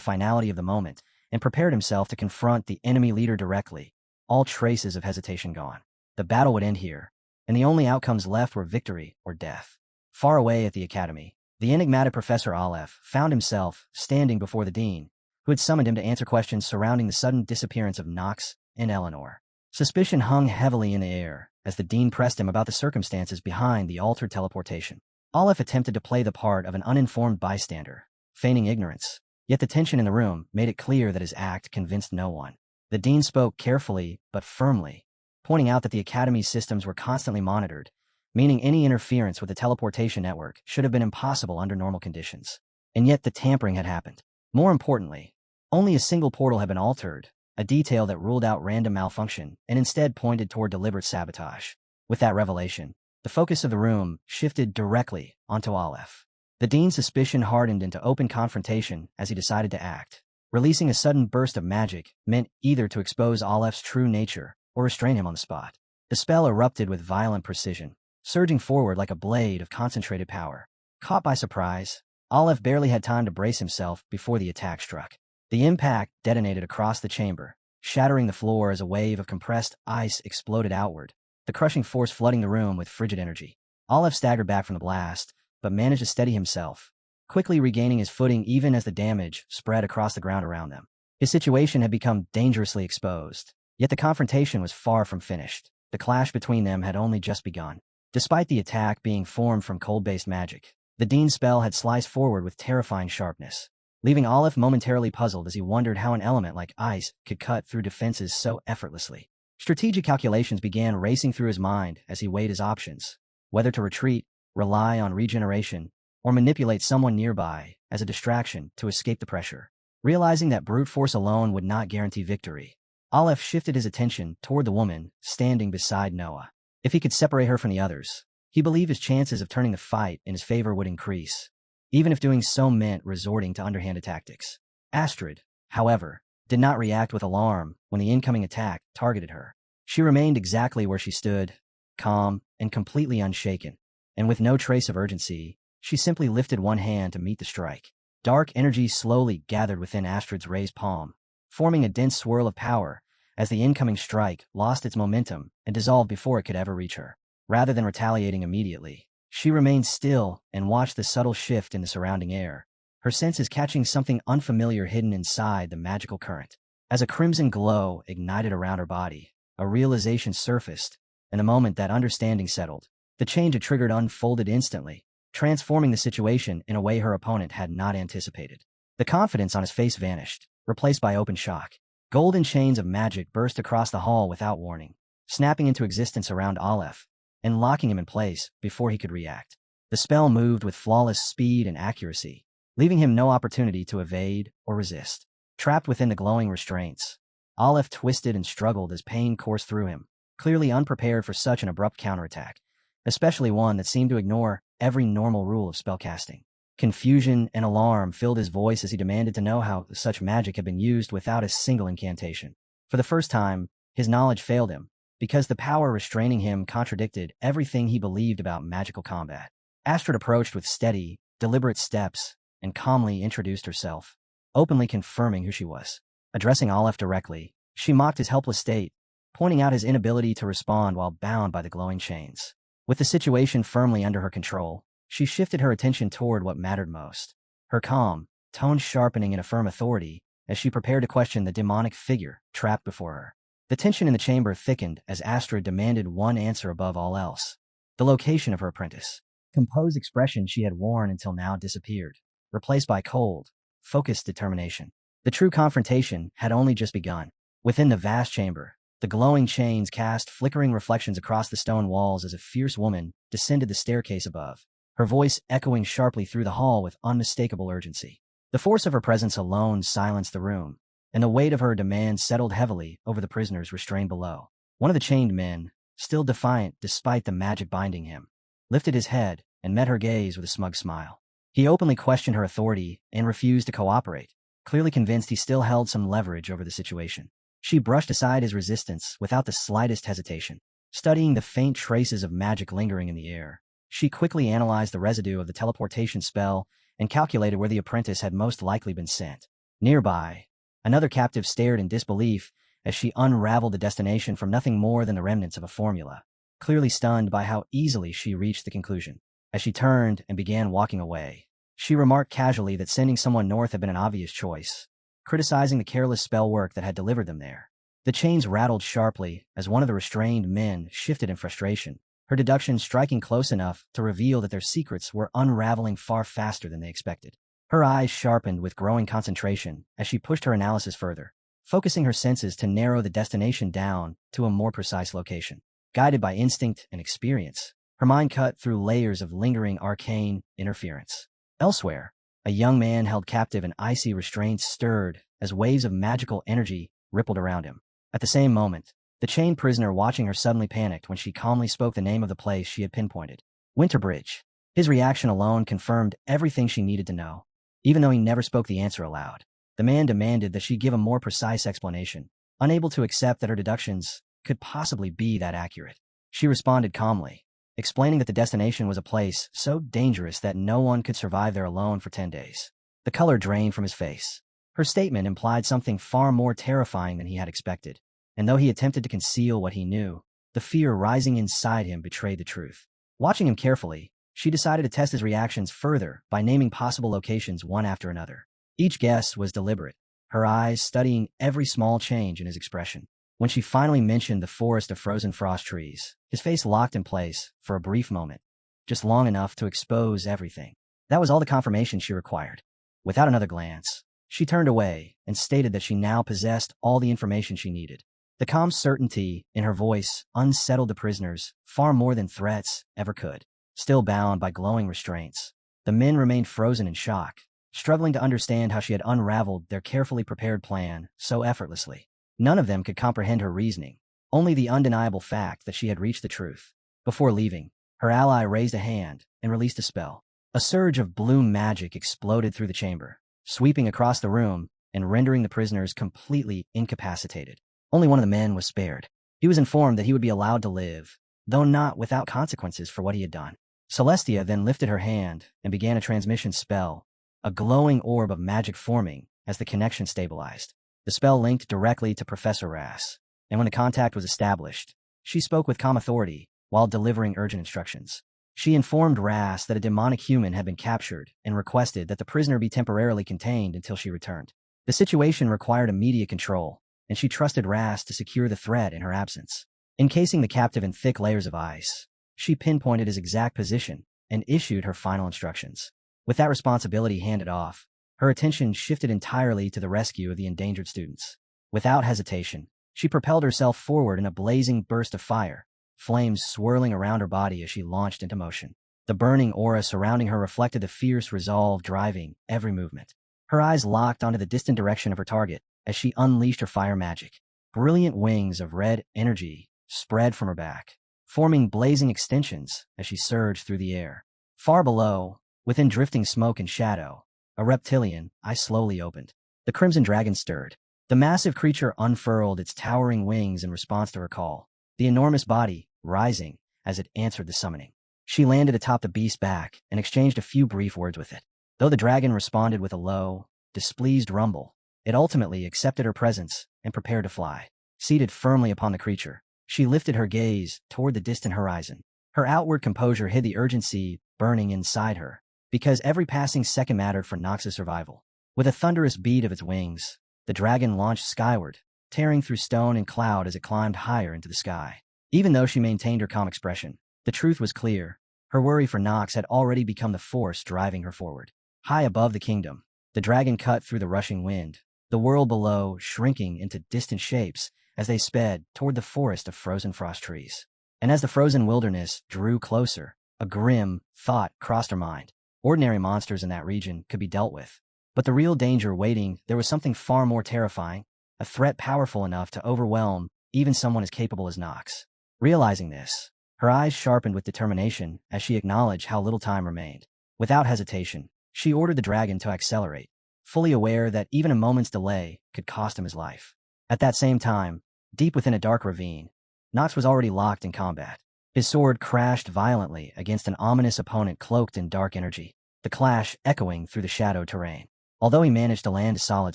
finality of the moment and prepared himself to confront the enemy leader directly, all traces of hesitation gone. The battle would end here, and the only outcomes left were victory or death. Far away at the academy, the enigmatic Professor Aleph found himself standing before the dean, who had summoned him to answer questions surrounding the sudden disappearance of Nox and Eleanor. Suspicion hung heavily in the air as the dean pressed him about the circumstances behind the altered teleportation. Aleph attempted to play the part of an uninformed bystander, feigning ignorance, yet the tension in the room made it clear that his act convinced no one. The dean spoke carefully but firmly, pointing out that the academy's systems were constantly monitored, meaning any interference with the teleportation network should have been impossible under normal conditions. And yet the tampering had happened. More importantly, only a single portal had been altered, a detail that ruled out random malfunction and instead pointed toward deliberate sabotage. With that revelation, the focus of the room shifted directly onto Aleph. The dean's suspicion hardened into open confrontation as he decided to act. Releasing a sudden burst of magic meant either to expose Aleph's true nature or restrain him on the spot. The spell erupted with violent precision, surging forward like a blade of concentrated power. Caught by surprise, Aleph barely had time to brace himself before the attack struck. The impact detonated across the chamber, shattering the floor as a wave of compressed ice exploded outward, the crushing force flooding the room with frigid energy. Aleph staggered back from the blast, but managed to steady himself, quickly regaining his footing even as the damage spread across the ground around them. His situation had become dangerously exposed, yet the confrontation was far from finished. The clash between them had only just begun. Despite the attack being formed from cold-based magic, the dean's spell had sliced forward with terrifying sharpness, leaving Aleph momentarily puzzled as he wondered how an element like ice could cut through defenses so effortlessly. Strategic calculations began racing through his mind as he weighed his options, whether to retreat, rely on regeneration, or manipulate someone nearby as a distraction to escape the pressure. Realizing that brute force alone would not guarantee victory, Aleph shifted his attention toward the woman standing beside Noah. If he could separate her from the others, he believed his chances of turning the fight in his favor would increase, even if doing so meant resorting to underhanded tactics. Astrid, however, did not react with alarm when the incoming attack targeted her. She remained exactly where she stood, calm and completely unshaken, and with no trace of urgency, she simply lifted one hand to meet the strike. Dark energy slowly gathered within Astrid's raised palm, forming a dense swirl of power as the incoming strike lost its momentum and dissolved before it could ever reach her. Rather than retaliating immediately, she remained still and watched the subtle shift in the surrounding air, her senses catching something unfamiliar hidden inside the magical current. As a crimson glow ignited around her body, a realization surfaced, and the moment that understanding settled, the change it triggered unfolded instantly, transforming the situation in a way her opponent had not anticipated. The confidence on his face vanished, replaced by open shock. Golden chains of magic burst across the hall without warning, snapping into existence around Aleph and locking him in place before he could react. The spell moved with flawless speed and accuracy, leaving him no opportunity to evade or resist. Trapped within the glowing restraints, Aleph twisted and struggled as pain coursed through him, clearly unprepared for such an abrupt counterattack, especially one that seemed to ignore every normal rule of spellcasting. Confusion and alarm filled his voice as he demanded to know how such magic had been used without a single incantation. For the first time, his knowledge failed him, because the power restraining him contradicted everything he believed about magical combat. Astrid approached with steady, deliberate steps and calmly introduced herself, openly confirming who she was. Addressing Aleph directly, she mocked his helpless state, pointing out his inability to respond while bound by the glowing chains. With the situation firmly under her control, she shifted her attention toward what mattered most. Her calm, tone sharpening in a firm authority as she prepared to question the demonic figure trapped before her. The tension in the chamber thickened as Astrid demanded one answer above all else: the location of her apprentice. Composed expression she had worn until now disappeared, replaced by cold, focused determination. The true confrontation had only just begun. Within the vast chamber, the glowing chains cast flickering reflections across the stone walls as a fierce woman descended the staircase above, her voice echoing sharply through the hall with unmistakable urgency. The force of her presence alone silenced the room, and the weight of her demand settled heavily over the prisoners restrained below. One of the chained men, still defiant despite the magic binding him, lifted his head and met her gaze with a smug smile. He openly questioned her authority and refused to cooperate, clearly convinced he still held some leverage over the situation. She brushed aside his resistance without the slightest hesitation. Studying the faint traces of magic lingering in the air, she quickly analyzed the residue of the teleportation spell and calculated where the apprentice had most likely been sent. Nearby, another captive stared in disbelief as she unraveled the destination from nothing more than the remnants of a formula, clearly stunned by how easily she reached the conclusion. As she turned and began walking away, she remarked casually that sending someone north had been an obvious choice, criticizing the careless spell work that had delivered them there. The chains rattled sharply as one of the restrained men shifted in frustration, her deductions striking close enough to reveal that their secrets were unraveling far faster than they expected. Her eyes sharpened with growing concentration as she pushed her analysis further, focusing her senses to narrow the destination down to a more precise location. Guided by instinct and experience, her mind cut through layers of lingering arcane interference. Elsewhere, a young man held captive in icy restraints stirred as waves of magical energy rippled around him. At the same moment, the chained prisoner watching her suddenly panicked when she calmly spoke the name of the place she had pinpointed: Winterbridge. His reaction alone confirmed everything she needed to know. Even though he never spoke the answer aloud, the man demanded that she give a more precise explanation, unable to accept that her deductions could possibly be that accurate. She responded calmly, explaining that the destination was a place so dangerous that no one could survive there alone for 10 days. The color drained from his face. Her statement implied something far more terrifying than he had expected, and though he attempted to conceal what he knew, the fear rising inside him betrayed the truth. Watching him carefully, she decided to test his reactions further by naming possible locations one after another. Each guess was deliberate, her eyes studying every small change in his expression. When she finally mentioned the forest of frozen frost trees, his face locked in place for a brief moment, just long enough to expose everything. That was all the confirmation she required. Without another glance, she turned away and stated that she now possessed all the information she needed. The calm certainty in her voice unsettled the prisoners far more than threats ever could. Still bound by glowing restraints, the men remained frozen in shock, struggling to understand how she had unraveled their carefully prepared plan so effortlessly. None of them could comprehend her reasoning, only the undeniable fact that she had reached the truth. Before leaving, her ally raised a hand and released a spell. A surge of blue magic exploded through the chamber, sweeping across the room and rendering the prisoners completely incapacitated. Only one of the men was spared. He was informed that he would be allowed to live, though not without consequences for what he had done. Celestia then lifted her hand and began a transmission spell, a glowing orb of magic forming as the connection stabilized. The spell linked directly to Professor Rass, and when the contact was established, she spoke with calm authority while delivering urgent instructions. She informed Rass that a demonic human had been captured and requested that the prisoner be temporarily contained until she returned. The situation required immediate control, and she trusted Rass to secure the threat in her absence. Encasing the captive in thick layers of ice, she pinpointed his exact position and issued her final instructions. With that responsibility handed off, her attention shifted entirely to the rescue of the endangered students. Without hesitation, she propelled herself forward in a blazing burst of fire, flames swirling around her body as she launched into motion. The burning aura surrounding her reflected the fierce resolve driving every movement. Her eyes locked onto the distant direction of her target as she unleashed her fire magic. Brilliant wings of red energy spread from her back, forming blazing extensions as she surged through the air. Far below, within drifting smoke and shadow, a reptilian eye slowly opened. The crimson dragon stirred. The massive creature unfurled its towering wings in response to her call, the enormous body rising as it answered the summoning. She landed atop the beast's back and exchanged a few brief words with it. Though the dragon responded with a low, displeased rumble, it ultimately accepted her presence and prepared to fly. Seated firmly upon the creature, she lifted her gaze toward the distant horizon. Her outward composure hid the urgency burning inside her, because every passing second mattered for Nox's survival. With a thunderous beat of its wings, the dragon launched skyward, tearing through stone and cloud as it climbed higher into the sky. Even though she maintained her calm expression, the truth was clear. Her worry for Nox had already become the force driving her forward. High above the kingdom, the dragon cut through the rushing wind, the world below shrinking into distant shapes as they sped toward the forest of frozen frost trees. And as the frozen wilderness drew closer, a grim thought crossed her mind. Ordinary monsters in that region could be dealt with, but the real danger waiting, there was something far more terrifying, a threat powerful enough to overwhelm even someone as capable as Nox. Realizing this, her eyes sharpened with determination as she acknowledged how little time remained. Without hesitation, she ordered the dragon to accelerate, fully aware that even a moment's delay could cost him his life. At that same time, deep within a dark ravine, Nox was already locked in combat. His sword crashed violently against an ominous opponent cloaked in dark energy, the clash echoing through the shadowed terrain. Although he managed to land a solid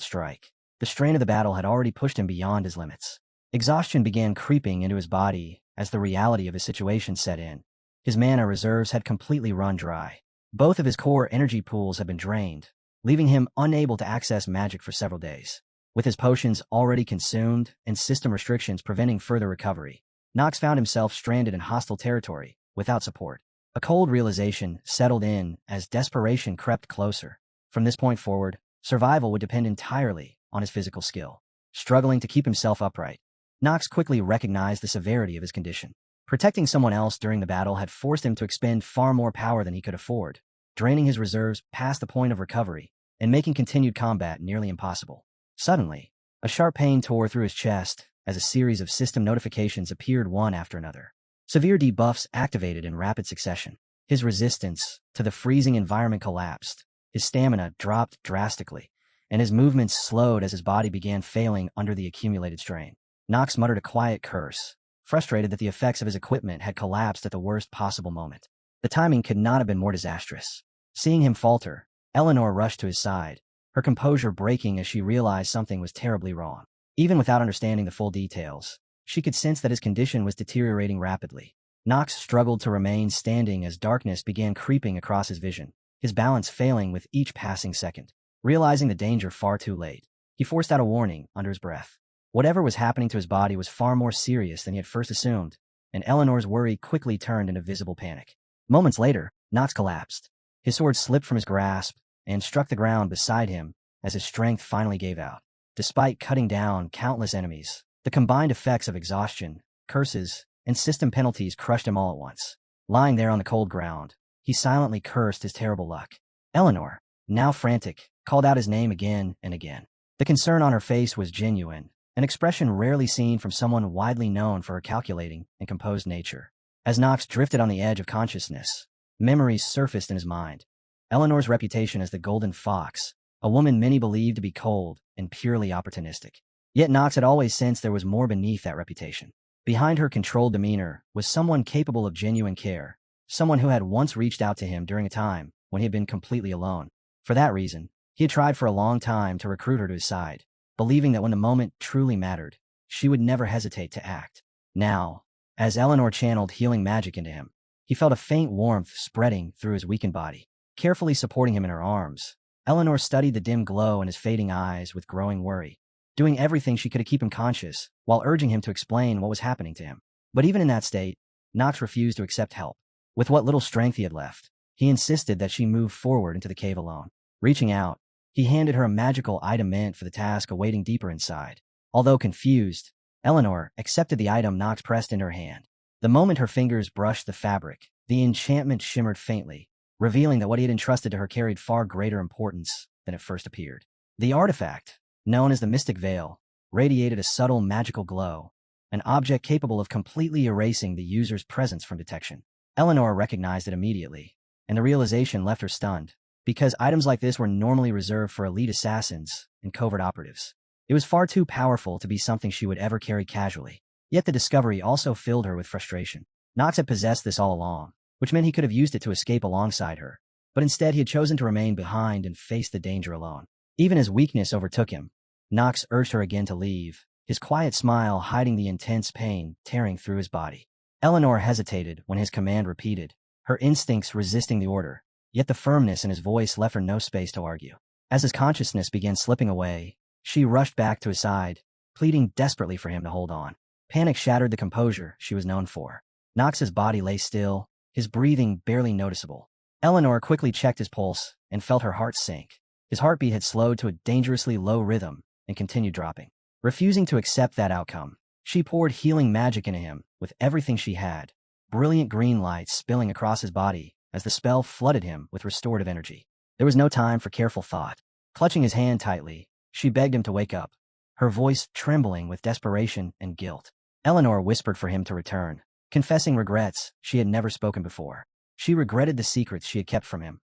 strike, the strain of the battle had already pushed him beyond his limits. Exhaustion began creeping into his body as the reality of his situation set in. His mana reserves had completely run dry. Both of his core energy pools had been drained, leaving him unable to access magic for several days. With his potions already consumed and system restrictions preventing further recovery, Nox found himself stranded in hostile territory, without support. A cold realization settled in as desperation crept closer. From this point forward, survival would depend entirely on his physical skill. Struggling to keep himself upright, Nox quickly recognized the severity of his condition. Protecting someone else during the battle had forced him to expend far more power than he could afford, draining his reserves past the point of recovery and making continued combat nearly impossible. Suddenly, a sharp pain tore through his chest as a series of system notifications appeared one after another. Severe debuffs activated in rapid succession. His resistance to the freezing environment collapsed, his stamina dropped drastically, and his movements slowed as his body began failing under the accumulated strain. Nox muttered a quiet curse, frustrated that the effects of his equipment had collapsed at the worst possible moment. The timing could not have been more disastrous. Seeing him falter, Eleanor rushed to his side, her composure breaking as she realized something was terribly wrong. Even without understanding the full details, she could sense that his condition was deteriorating rapidly. Nox struggled to remain standing as darkness began creeping across his vision, his balance failing with each passing second. Realizing the danger far too late, he forced out a warning under his breath. Whatever was happening to his body was far more serious than he had first assumed, and Eleanor's worry quickly turned into visible panic. Moments later, Nox collapsed. His sword slipped from his grasp and struck the ground beside him as his strength finally gave out. Despite cutting down countless enemies, the combined effects of exhaustion, curses, and system penalties crushed him all at once. Lying there on the cold ground, he silently cursed his terrible luck. Eleanor, now frantic, called out his name again and again. The concern on her face was genuine, an expression rarely seen from someone widely known for her calculating and composed nature. As Knox drifted on the edge of consciousness, memories surfaced in his mind. Eleanor's reputation as the Golden Fox, a woman many believed to be cold and purely opportunistic. Yet Knox had always sensed there was more beneath that reputation. Behind her controlled demeanor was someone capable of genuine care, someone who had once reached out to him during a time when he had been completely alone. For that reason, he had tried for a long time to recruit her to his side, believing that when the moment truly mattered, she would never hesitate to act. Now, as Eleanor channeled healing magic into him, he felt a faint warmth spreading through his weakened body. Carefully supporting him in her arms, Eleanor studied the dim glow in his fading eyes with growing worry, doing everything she could to keep him conscious while urging him to explain what was happening to him. But even in that state, Knox refused to accept help. With what little strength he had left, he insisted that she move forward into the cave alone. Reaching out, he handed her a magical item meant for the task awaiting deeper inside. Although confused, Eleanor accepted the item Knox pressed into her hand. The moment her fingers brushed the fabric, the enchantment shimmered faintly, revealing that what he had entrusted to her carried far greater importance than it first appeared. The artifact, known as the Mystic Veil, radiated a subtle magical glow, an object capable of completely erasing the user's presence from detection. Eleanor recognized it immediately, and the realization left her stunned, because items like this were normally reserved for elite assassins and covert operatives. It was far too powerful to be something she would ever carry casually. Yet the discovery also filled her with frustration. Knox had possessed this all along, which meant he could have used it to escape alongside her, but instead he had chosen to remain behind and face the danger alone. Even as weakness overtook him, Knox urged her again to leave, his quiet smile hiding the intense pain tearing through his body. Eleanor hesitated when his command repeated, her instincts resisting the order, yet the firmness in his voice left her no space to argue. As his consciousness began slipping away, she rushed back to his side, pleading desperately for him to hold on. Panic shattered the composure she was known for. Knox's body lay still, his breathing barely noticeable. Eleanor quickly checked his pulse and felt her heart sink. His heartbeat had slowed to a dangerously low rhythm and continued dropping. Refusing to accept that outcome, she poured healing magic into him with everything she had, brilliant green light spilling across his body as the spell flooded him with restorative energy. There was no time for careful thought. Clutching his hand tightly, she begged him to wake up, her voice trembling with desperation and guilt. Eleanor whispered for him to return, confessing regrets she had never spoken before. She regretted the secrets she had kept from him,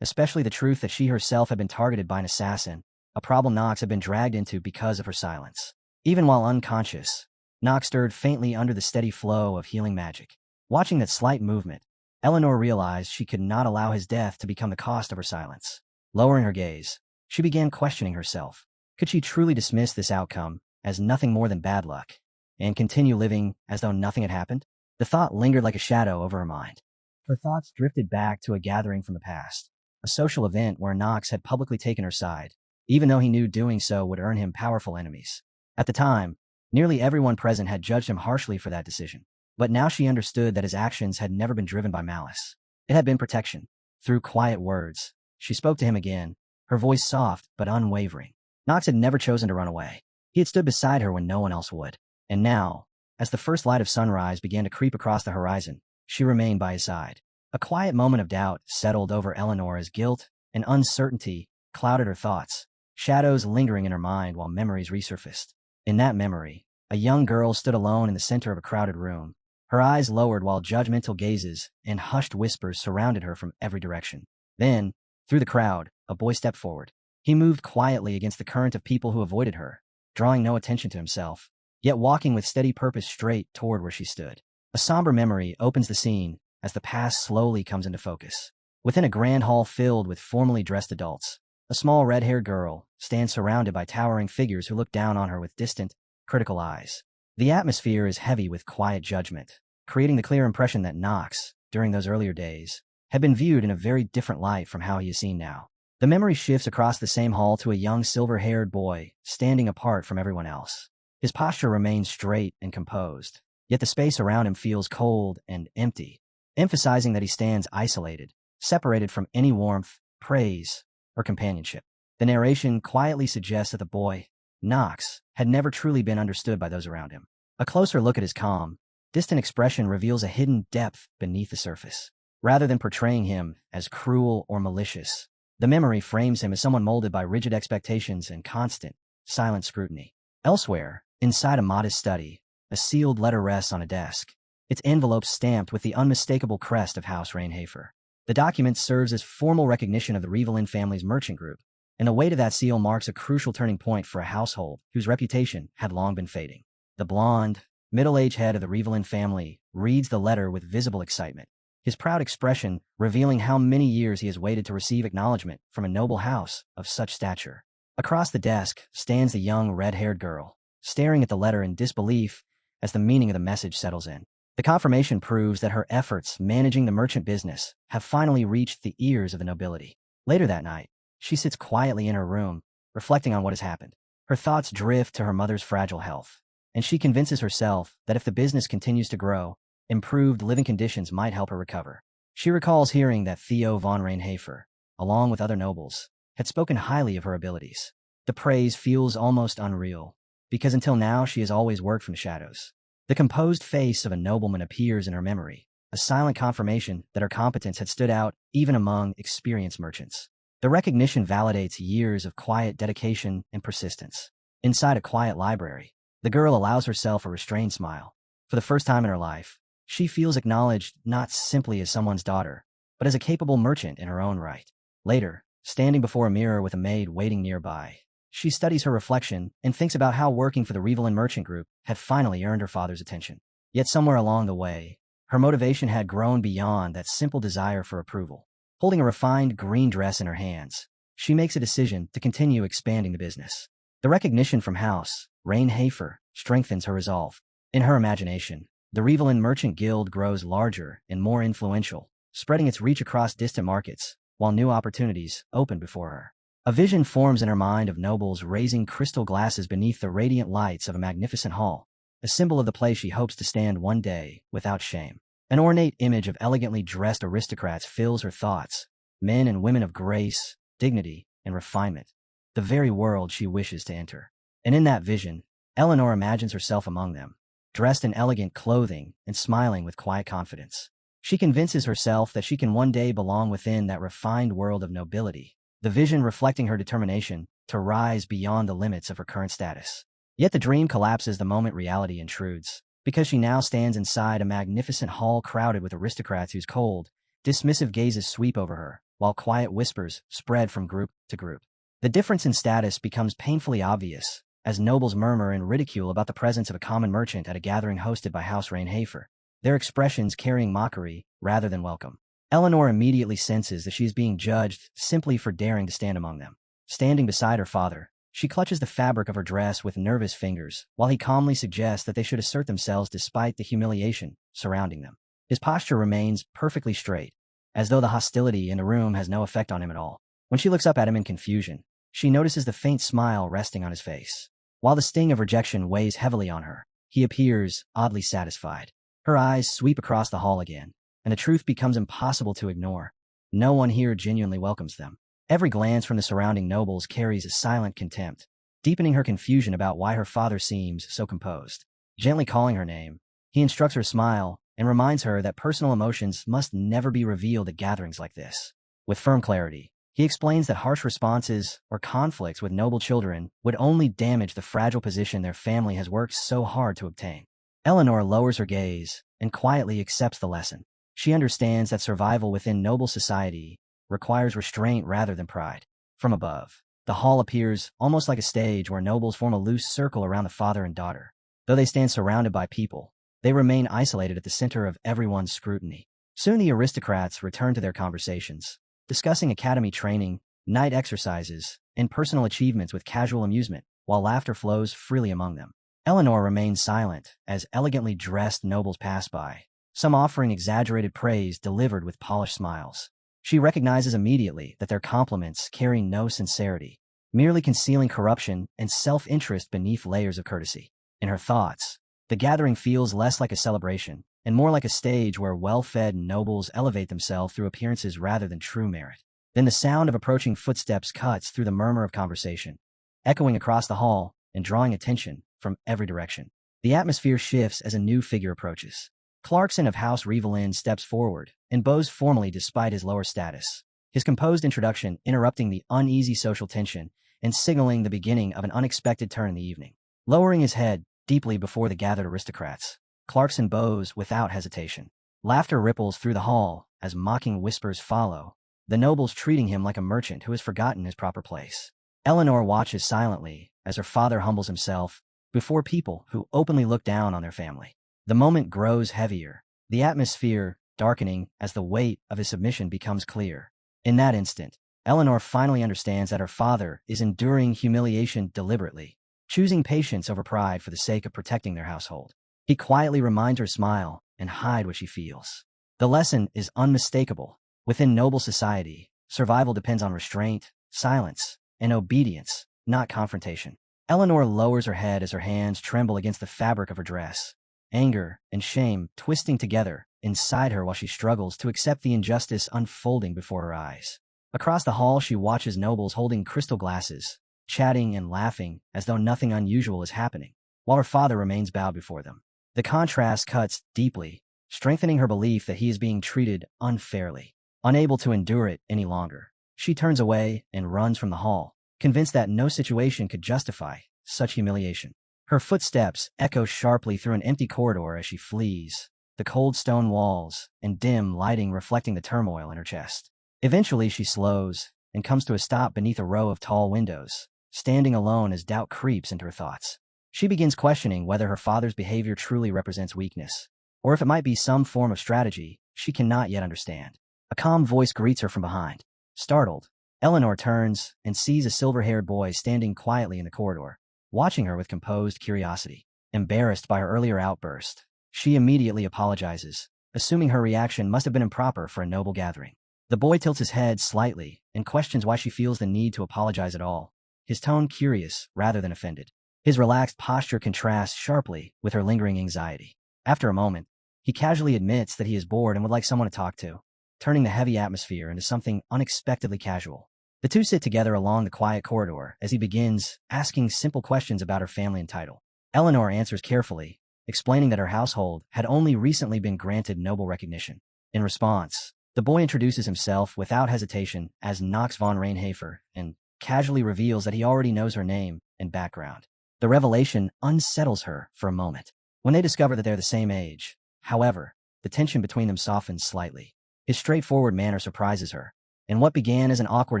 especially the truth that she herself had been targeted by an assassin, a problem Knox had been dragged into because of her silence. Even while unconscious, Knox stirred faintly under the steady flow of healing magic. Watching that slight movement, Eleanor realized she could not allow his death to become the cost of her silence. Lowering her gaze, she began questioning herself. Could she truly dismiss this outcome as nothing more than bad luck, and continue living as though nothing had happened? The thought lingered like a shadow over her mind. Her thoughts drifted back to a gathering from the past, a social event where Knox had publicly taken her side, even though he knew doing so would earn him powerful enemies. At the time, nearly everyone present had judged him harshly for that decision, but now she understood that his actions had never been driven by malice. It had been protection. Through quiet words, she spoke to him again, her voice soft but unwavering. Knox had never chosen to run away. He had stood beside her when no one else would. And now, as the first light of sunrise began to creep across the horizon, she remained by his side. A quiet moment of doubt settled over Eleanor as guilt and uncertainty clouded her thoughts, shadows lingering in her mind while memories resurfaced. In that memory, a young girl stood alone in the center of a crowded room, her eyes lowered while judgmental gazes and hushed whispers surrounded her from every direction. Then, through the crowd, a boy stepped forward. He moved quietly against the current of people who avoided her, drawing no attention to himself, yet walking with steady purpose straight toward where she stood. A somber memory opens the scene as the past slowly comes into focus. Within a grand hall filled with formally dressed adults, a small red-haired girl stands surrounded by towering figures who look down on her with distant, critical eyes. The atmosphere is heavy with quiet judgment, creating the clear impression that Knox, during those earlier days, had been viewed in a very different light from how he is seen now. The memory shifts across the same hall to a young silver-haired boy standing apart from everyone else. His posture remains straight and composed, yet the space around him feels cold and empty, emphasizing that he stands isolated, separated from any warmth, praise, or companionship. The narration quietly suggests that the boy, Knox, had never truly been understood by those around him. A closer look at his calm, distant expression reveals a hidden depth beneath the surface. Rather than portraying him as cruel or malicious, The memory frames him as someone molded by rigid expectations and constant, silent scrutiny. Elsewhere, inside a modest study, a sealed letter rests on a desk, its envelope stamped with the unmistakable crest of House Rainhafer. The document serves as formal recognition of the Rievelin family's merchant group, and the weight of that seal marks a crucial turning point for a household whose reputation had long been fading. The blonde, middle-aged head of the Rievelin family reads the letter with visible excitement, his proud expression revealing how many years he has waited to receive acknowledgement from a noble house of such stature. Across the desk stands the young red-haired girl, staring at the letter in disbelief as the meaning of the message settles in. The confirmation proves that her efforts managing the merchant business have finally reached the ears of the nobility. Later that night, she sits quietly in her room, reflecting on what has happened. Her thoughts drift to her mother's fragile health, and she convinces herself that if the business continues to grow, improved living conditions might help her recover. She recalls hearing that Theo von Rainhafer, along with other nobles, had spoken highly of her abilities. The praise feels almost unreal, because until now she has always worked from the shadows. The composed face of a nobleman appears in her memory, a silent confirmation that her competence had stood out even among experienced merchants. The recognition validates years of quiet dedication and persistence. Inside a quiet library, the girl allows herself a restrained smile. For the first time in her life, she feels acknowledged not simply as someone's daughter, but as a capable merchant in her own right. Later, standing before a mirror with a maid waiting nearby, she studies her reflection and thinks about how working for the Rievelin merchant group had finally earned her father's attention. Yet somewhere along the way, her motivation had grown beyond that simple desire for approval. Holding a refined green dress in her hands, she makes a decision to continue expanding the business. The recognition from House Rainhafer strengthens her resolve. In her imagination, the Rievelin Merchant Guild grows larger and more influential, spreading its reach across distant markets, while new opportunities open before her. A vision forms in her mind of nobles raising crystal glasses beneath the radiant lights of a magnificent hall, a symbol of the place she hopes to stand one day without shame. An ornate image of elegantly dressed aristocrats fills her thoughts, men and women of grace, dignity, and refinement, the very world she wishes to enter. And in that vision, Eleanor imagines herself among them, dressed in elegant clothing and smiling with quiet confidence. She convinces herself that she can one day belong within that refined world of nobility, the vision reflecting her determination to rise beyond the limits of her current status. Yet the dream collapses the moment reality intrudes, because she now stands inside a magnificent hall crowded with aristocrats whose cold, dismissive gazes sweep over her, while quiet whispers spread from group to group. The difference in status becomes painfully obvious, as nobles murmur and ridicule about the presence of a common merchant at a gathering hosted by House Rainhafer, their expressions carrying mockery rather than welcome. Eleanor immediately senses that she is being judged simply for daring to stand among them. Standing beside her father, she clutches the fabric of her dress with nervous fingers, while he calmly suggests that they should assert themselves despite the humiliation surrounding them. His posture remains perfectly straight, as though the hostility in the room has no effect on him at all. When she looks up at him in confusion, she notices the faint smile resting on his face. While the sting of rejection weighs heavily on her, he appears oddly satisfied. Her eyes sweep across the hall again, and the truth becomes impossible to ignore. No one here genuinely welcomes them. Every glance from the surrounding nobles carries a silent contempt, deepening her confusion about why her father seems so composed. Gently calling her name, he instructs her to smile and reminds her that personal emotions must never be revealed at gatherings like this. With firm clarity, he explains that harsh responses or conflicts with noble children would only damage the fragile position their family has worked so hard to obtain. Eleanor lowers her gaze and quietly accepts the lesson. She understands that survival within noble society requires restraint rather than pride. From above, the hall appears almost like a stage where nobles form a loose circle around the father and daughter. Though they stand surrounded by people, they remain isolated at the center of everyone's scrutiny. Soon the aristocrats return to their conversations, discussing academy training, night exercises, and personal achievements with casual amusement, while laughter flows freely among them. Eleanor remains silent as elegantly dressed nobles pass by, some offering exaggerated praise delivered with polished smiles. She recognizes immediately that their compliments carry no sincerity, merely concealing corruption and self-interest beneath layers of courtesy. In her thoughts, the gathering feels less like a celebration and more like a stage where well-fed nobles elevate themselves through appearances rather than true merit. Then the sound of approaching footsteps cuts through the murmur of conversation, echoing across the hall and drawing attention from every direction. The atmosphere shifts as a new figure approaches. Clarkson of House Rievelin steps forward and bows formally despite his lower status. his composed introduction interrupting the uneasy social tension and signaling the beginning of an unexpected turn in the evening. Lowering his head deeply before the gathered aristocrats, Clarkson bows without hesitation. Laughter ripples through the hall as mocking whispers follow, the nobles treating him like a merchant who has forgotten his proper place. Eleanor watches silently as her father humbles himself before people who openly look down on their family. The moment grows heavier, the atmosphere darkening as the weight of his submission becomes clear. In that instant, Eleanor finally understands that her father is enduring humiliation deliberately, choosing patience over pride for the sake of protecting their household. He quietly reminds her to smile and hide what she feels. The lesson is unmistakable. Within noble society, survival depends on restraint, silence, and obedience, not confrontation. Eleanor lowers her head as her hands tremble against the fabric of her dress, anger and shame twisting together inside her while she struggles to accept the injustice unfolding before her eyes. Across the hall, she watches nobles holding crystal glasses, chatting and laughing as though nothing unusual is happening, while her father remains bowed before them. The contrast cuts deeply, strengthening her belief that he is being treated unfairly. Unable to endure it any longer, she turns away and runs from the hall, convinced that no situation could justify such humiliation. Her footsteps echo sharply through an empty corridor as she flees, the cold stone walls and dim lighting reflecting the turmoil in her chest. Eventually, she slows and comes to a stop beneath a row of tall windows, standing alone as doubt creeps into her thoughts. She begins questioning whether her father's behavior truly represents weakness, or if it might be some form of strategy she cannot yet understand. A calm voice greets her from behind. Startled, Eleanor turns and sees a silver-haired boy standing quietly in the corridor, watching her with composed curiosity. Embarrassed by her earlier outburst, she immediately apologizes, assuming her reaction must have been improper for a noble gathering. The boy tilts his head slightly and questions why she feels the need to apologize at all, his tone curious rather than offended. His relaxed posture contrasts sharply with her lingering anxiety. After a moment, he casually admits that he is bored and would like someone to talk to, turning the heavy atmosphere into something unexpectedly casual. The two sit together along the quiet corridor as he begins asking simple questions about her family and title. Eleanor answers carefully, explaining that her household had only recently been granted noble recognition. In response, the boy introduces himself without hesitation as Knox von Reinhafer and casually reveals that he already knows her name and background. The revelation unsettles her for a moment. When they discover that they're the same age, however, the tension between them softens slightly. His straightforward manner surprises her, and what began as an awkward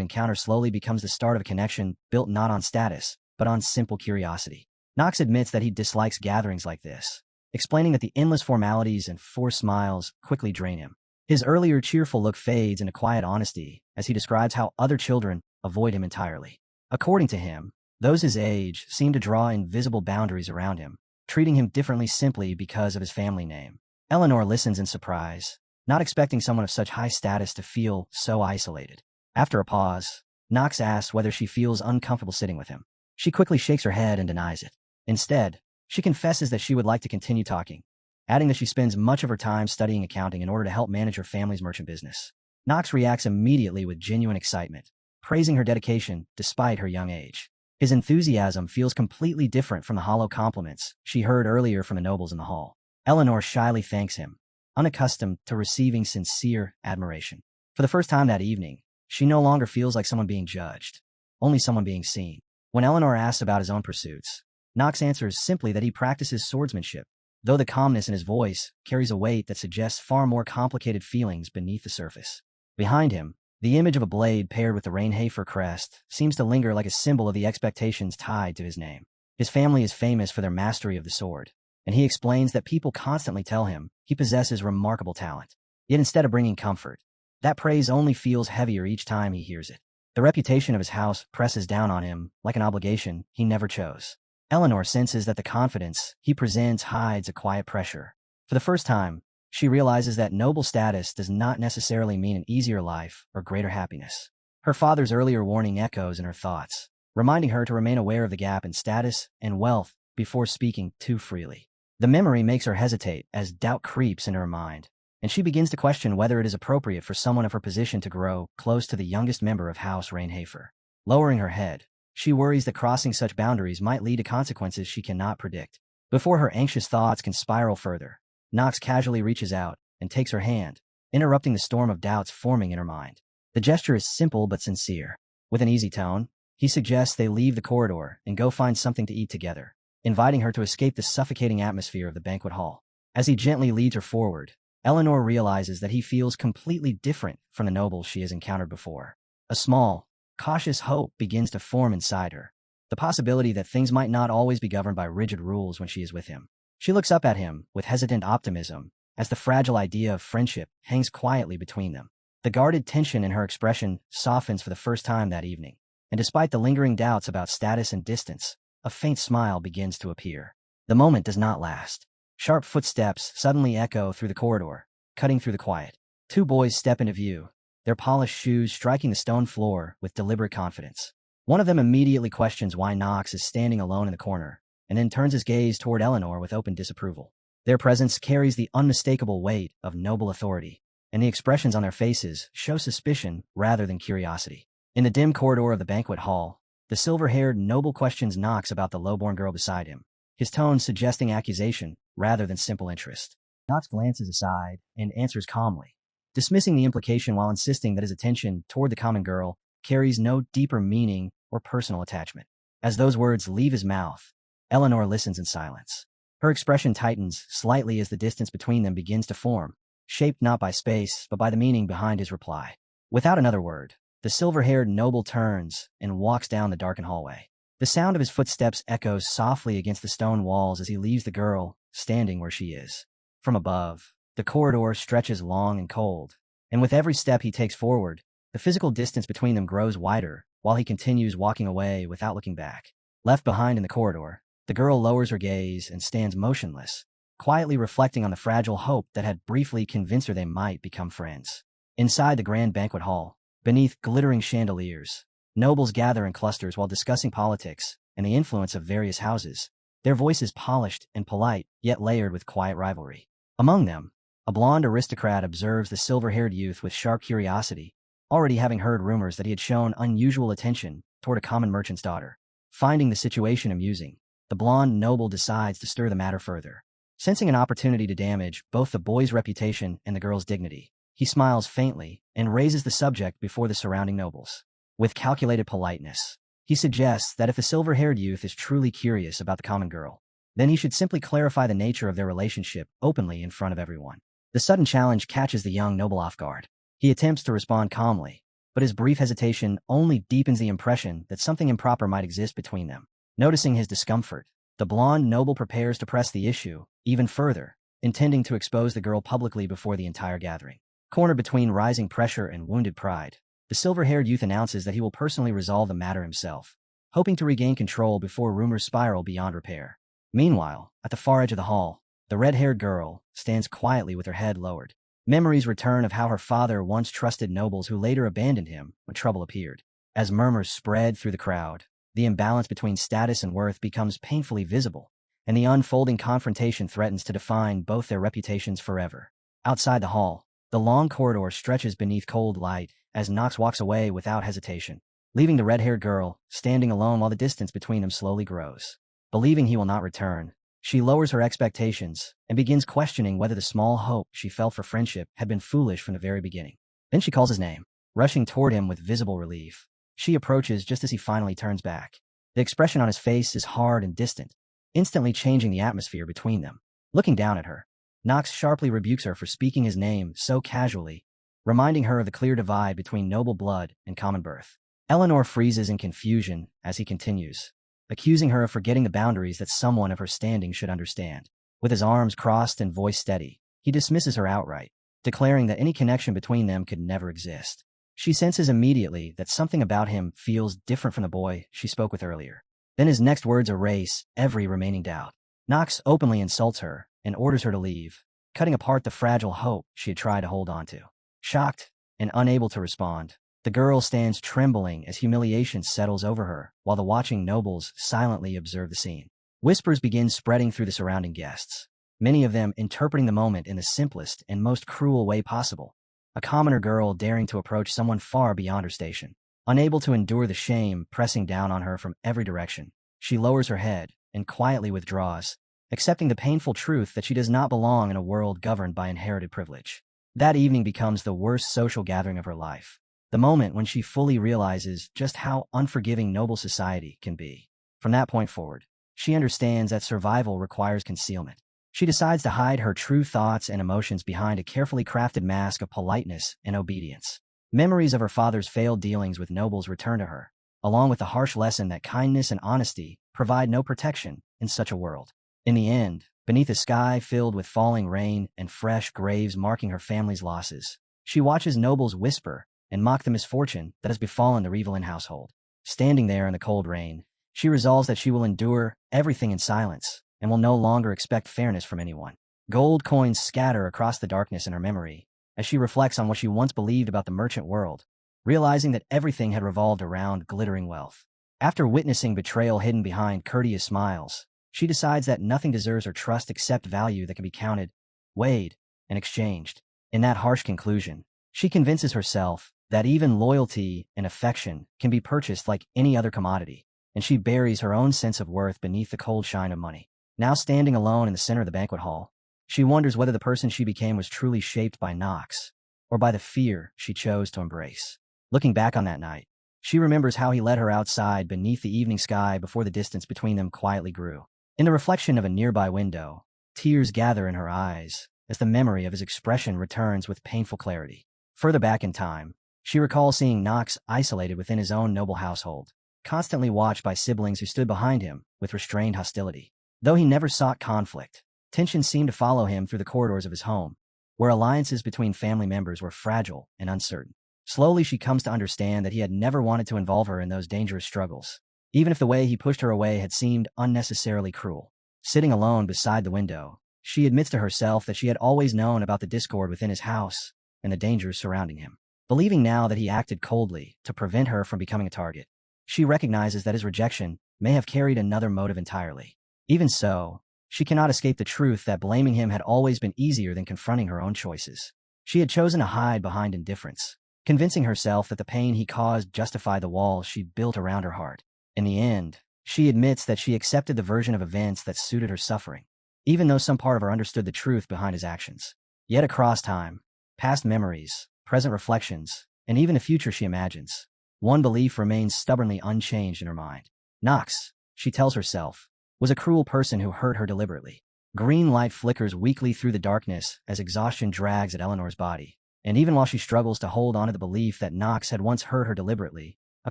encounter slowly becomes the start of a connection built not on status, but on simple curiosity. Knox admits that he dislikes gatherings like this, explaining that the endless formalities and forced smiles quickly drain him. His earlier cheerful look fades into quiet honesty as he describes how other children avoid him entirely. According to him, those his age seem to draw invisible boundaries around him, treating him differently simply because of his family name. Eleanor listens in surprise, not expecting someone of such high status to feel so isolated. After a pause, Knox asks whether she feels uncomfortable sitting with him. She quickly shakes her head and denies it. Instead, she confesses that she would like to continue talking, adding that she spends much of her time studying accounting in order to help manage her family's merchant business. Knox reacts immediately with genuine excitement, praising her dedication despite her young age. His enthusiasm feels completely different from the hollow compliments she heard earlier from the nobles in the hall. Eleanor shyly thanks him, unaccustomed to receiving sincere admiration. For the first time that evening, she no longer feels like someone being judged, only someone being seen. When Eleanor asks about his own pursuits, Knox answers simply that he practices swordsmanship, though the calmness in his voice carries a weight that suggests far more complicated feelings beneath the surface. Behind him, the image of a blade paired with the Reinhafer crest seems to linger like a symbol of the expectations tied to his name. His family is famous for their mastery of the sword, and he explains that people constantly tell him he possesses remarkable talent. Yet instead of bringing comfort, that praise only feels heavier each time he hears it. The reputation of his house presses down on him like an obligation he never chose. Eleanor senses that the confidence he presents hides a quiet pressure. For the first time, she realizes that noble status does not necessarily mean an easier life or greater happiness. Her father's earlier warning echoes in her thoughts, reminding her to remain aware of the gap in status and wealth before speaking too freely. The memory makes her hesitate as doubt creeps into her mind, and she begins to question whether it is appropriate for someone of her position to grow close to the youngest member of House Reinhafer. Lowering her head, she worries that crossing such boundaries might lead to consequences she cannot predict. Before her anxious thoughts can spiral further, Knox casually reaches out and takes her hand, interrupting the storm of doubts forming in her mind. The gesture is simple but sincere. With an easy tone, he suggests they leave the corridor and go find something to eat together, inviting her to escape the suffocating atmosphere of the banquet hall. As he gently leads her forward, Eleanor realizes that he feels completely different from the nobles she has encountered before. A small, cautious hope begins to form inside her, the possibility that things might not always be governed by rigid rules when she is with him. She looks up at him with hesitant optimism as the fragile idea of friendship hangs quietly between them. The guarded tension in her expression softens for the first time that evening, and despite the lingering doubts about status and distance, a faint smile begins to appear. The moment does not last. Sharp footsteps suddenly echo through the corridor, cutting through the quiet. Two boys step into view, their polished shoes striking the stone floor with deliberate confidence. One of them immediately questions why Knox is standing alone in the corner, and then turns his gaze toward Eleanor with open disapproval. Their presence carries the unmistakable weight of noble authority, and the expressions on their faces show suspicion rather than curiosity. In the dim corridor of the banquet hall, the silver-haired noble questions Knox about the lowborn girl beside him, his tone suggesting accusation rather than simple interest. Knox glances aside and answers calmly, dismissing the implication while insisting that his attention toward the common girl carries no deeper meaning or personal attachment. As those words leave his mouth, Eleanor listens in silence. Her expression tightens slightly as the distance between them begins to form, shaped not by space but by the meaning behind his reply. Without another word, the silver-haired noble turns and walks down the darkened hallway. The sound of his footsteps echoes softly against the stone walls as he leaves the girl standing where she is. From above, the corridor stretches long and cold, and with every step he takes forward, the physical distance between them grows wider while he continues walking away without looking back. Left behind in the corridor, the girl lowers her gaze and stands motionless, quietly reflecting on the fragile hope that had briefly convinced her they might become friends. Inside the grand banquet hall, beneath glittering chandeliers, nobles gather in clusters while discussing politics and the influence of various houses, their voices polished and polite, yet layered with quiet rivalry. Among them, a blonde aristocrat observes the silver-haired youth with sharp curiosity, already having heard rumors that he had shown unusual attention toward a common merchant's daughter. Finding the situation amusing, the blonde noble decides to stir the matter further. Sensing an opportunity to damage both the boy's reputation and the girl's dignity, he smiles faintly and raises the subject before the surrounding nobles. With calculated politeness, he suggests that if the silver-haired youth is truly curious about the common girl, then he should simply clarify the nature of their relationship openly in front of everyone. The sudden challenge catches the young noble off guard. He attempts to respond calmly, but his brief hesitation only deepens the impression that something improper might exist between them. Noticing his discomfort, the blonde noble prepares to press the issue even further, intending to expose the girl publicly before the entire gathering. Cornered between rising pressure and wounded pride, the silver-haired youth announces that he will personally resolve the matter himself, hoping to regain control before rumors spiral beyond repair. Meanwhile, at the far edge of the hall, the red-haired girl stands quietly with her head lowered. Memories return of how her father once trusted nobles who later abandoned him when trouble appeared. As murmurs spread through the crowd, the imbalance between status and worth becomes painfully visible, and the unfolding confrontation threatens to define both their reputations forever. Outside the hall, the long corridor stretches beneath cold light as Knox walks away without hesitation, leaving the red-haired girl standing alone while the distance between them slowly grows. Believing he will not return, she lowers her expectations and begins questioning whether the small hope she felt for friendship had been foolish from the very beginning. Then she calls his name, rushing toward him with visible relief. She approaches just as he finally turns back. The expression on his face is hard and distant, instantly changing the atmosphere between them. Looking down at her, Knox sharply rebukes her for speaking his name so casually, reminding her of the clear divide between noble blood and common birth. Eleanor freezes in confusion as he continues, accusing her of forgetting the boundaries that someone of her standing should understand. With his arms crossed and voice steady, he dismisses her outright, declaring that any connection between them could never exist. She senses immediately that something about him feels different from the boy she spoke with earlier. Then his next words erase every remaining doubt. Knox openly insults her and orders her to leave, cutting apart the fragile hope she had tried to hold on to. Shocked and unable to respond, the girl stands trembling as humiliation settles over her while the watching nobles silently observe the scene. Whispers begin spreading through the surrounding guests, many of them interpreting the moment in the simplest and most cruel way possible. A commoner girl daring to approach someone far beyond her station. Unable to endure the shame pressing down on her from every direction, she lowers her head and quietly withdraws, accepting the painful truth that she does not belong in a world governed by inherited privilege. That evening becomes the worst social gathering of her life. The the moment when she fully realizes just how unforgiving noble society can be. From that point forward, she understands that survival requires concealment. She decides to hide her true thoughts and emotions behind a carefully crafted mask of politeness and obedience. Memories of her father's failed dealings with nobles return to her, along with the harsh lesson that kindness and honesty provide no protection in such a world. In the end, beneath a sky filled with falling rain and fresh graves marking her family's losses, she watches nobles whisper and mock the misfortune that has befallen the Revelin household. Standing there in the cold rain, she resolves that she will endure everything in silence and will no longer expect fairness from anyone. Gold coins scatter across the darkness in her memory as she reflects on what she once believed about the merchant world, realizing that everything had revolved around glittering wealth. After witnessing betrayal hidden behind courteous smiles, she decides that nothing deserves her trust except value that can be counted, weighed, and exchanged. In that harsh conclusion, she convinces herself that even loyalty and affection can be purchased like any other commodity, and she buries her own sense of worth beneath the cold shine of money. Now standing alone in the center of the banquet hall, she wonders whether the person she became was truly shaped by Nox, or by the fear she chose to embrace. Looking back on that night, she remembers how he led her outside beneath the evening sky before the distance between them quietly grew. In the reflection of a nearby window, tears gather in her eyes as the memory of his expression returns with painful clarity. Further back in time, she recalls seeing Nox isolated within his own noble household, constantly watched by siblings who stood behind him with restrained hostility. Though he never sought conflict, tension seemed to follow him through the corridors of his home, where alliances between family members were fragile and uncertain. Slowly she comes to understand that he had never wanted to involve her in those dangerous struggles, even if the way he pushed her away had seemed unnecessarily cruel. Sitting alone beside the window, she admits to herself that she had always known about the discord within his house and the dangers surrounding him. Believing now that he acted coldly to prevent her from becoming a target, she recognizes that his rejection may have carried another motive entirely. Even so, she cannot escape the truth that blaming him had always been easier than confronting her own choices. She had chosen to hide behind indifference, convincing herself that the pain he caused justified the walls she built around her heart. In the end, she admits that she accepted the version of events that suited her suffering, even though some part of her understood the truth behind his actions. Yet across time, past memories, present reflections, and even the future she imagines, one belief remains stubbornly unchanged in her mind. Nox, she tells herself, was a cruel person who hurt her deliberately. Green light flickers weakly through the darkness as exhaustion drags at Eleanor's body, and even while she struggles to hold on to the belief that Nox had once hurt her deliberately, a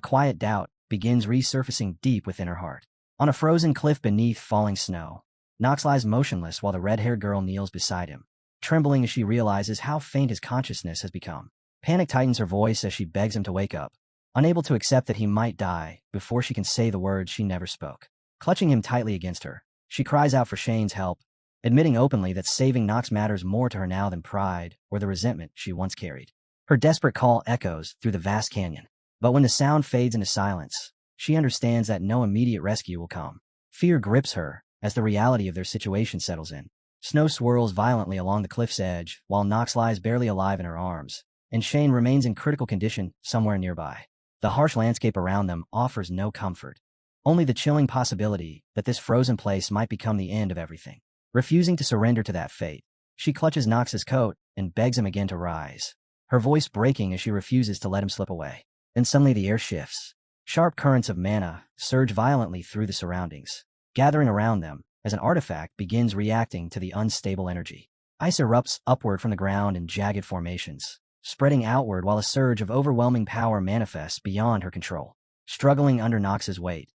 quiet doubt begins resurfacing deep within her heart. On a frozen cliff beneath falling snow, Nox lies motionless while the red-haired girl kneels beside him, trembling as she realizes how faint his consciousness has become. Panic tightens her voice as she begs him to wake up, unable to accept that he might die before she can say the words she never spoke. Clutching him tightly against her, she cries out for Shane's help, admitting openly that saving Nox matters more to her now than pride or the resentment she once carried. Her desperate call echoes through the vast canyon, but when the sound fades into silence, she understands that no immediate rescue will come. Fear grips her as the reality of their situation settles in. Snow swirls violently along the cliff's edge while Nox lies barely alive in her arms, and Shane remains in critical condition somewhere nearby. The harsh landscape around them offers no comfort, only the chilling possibility that this frozen place might become the end of everything. Refusing to surrender to that fate, she clutches Nox's coat and begs him again to rise, her voice breaking as she refuses to let him slip away. Then suddenly the air shifts. Sharp currents of mana surge violently through the surroundings, gathering around them as an artifact begins reacting to the unstable energy. Ice erupts upward from the ground in jagged formations, spreading outward while a surge of overwhelming power manifests beyond her control. Struggling under Nox's weight,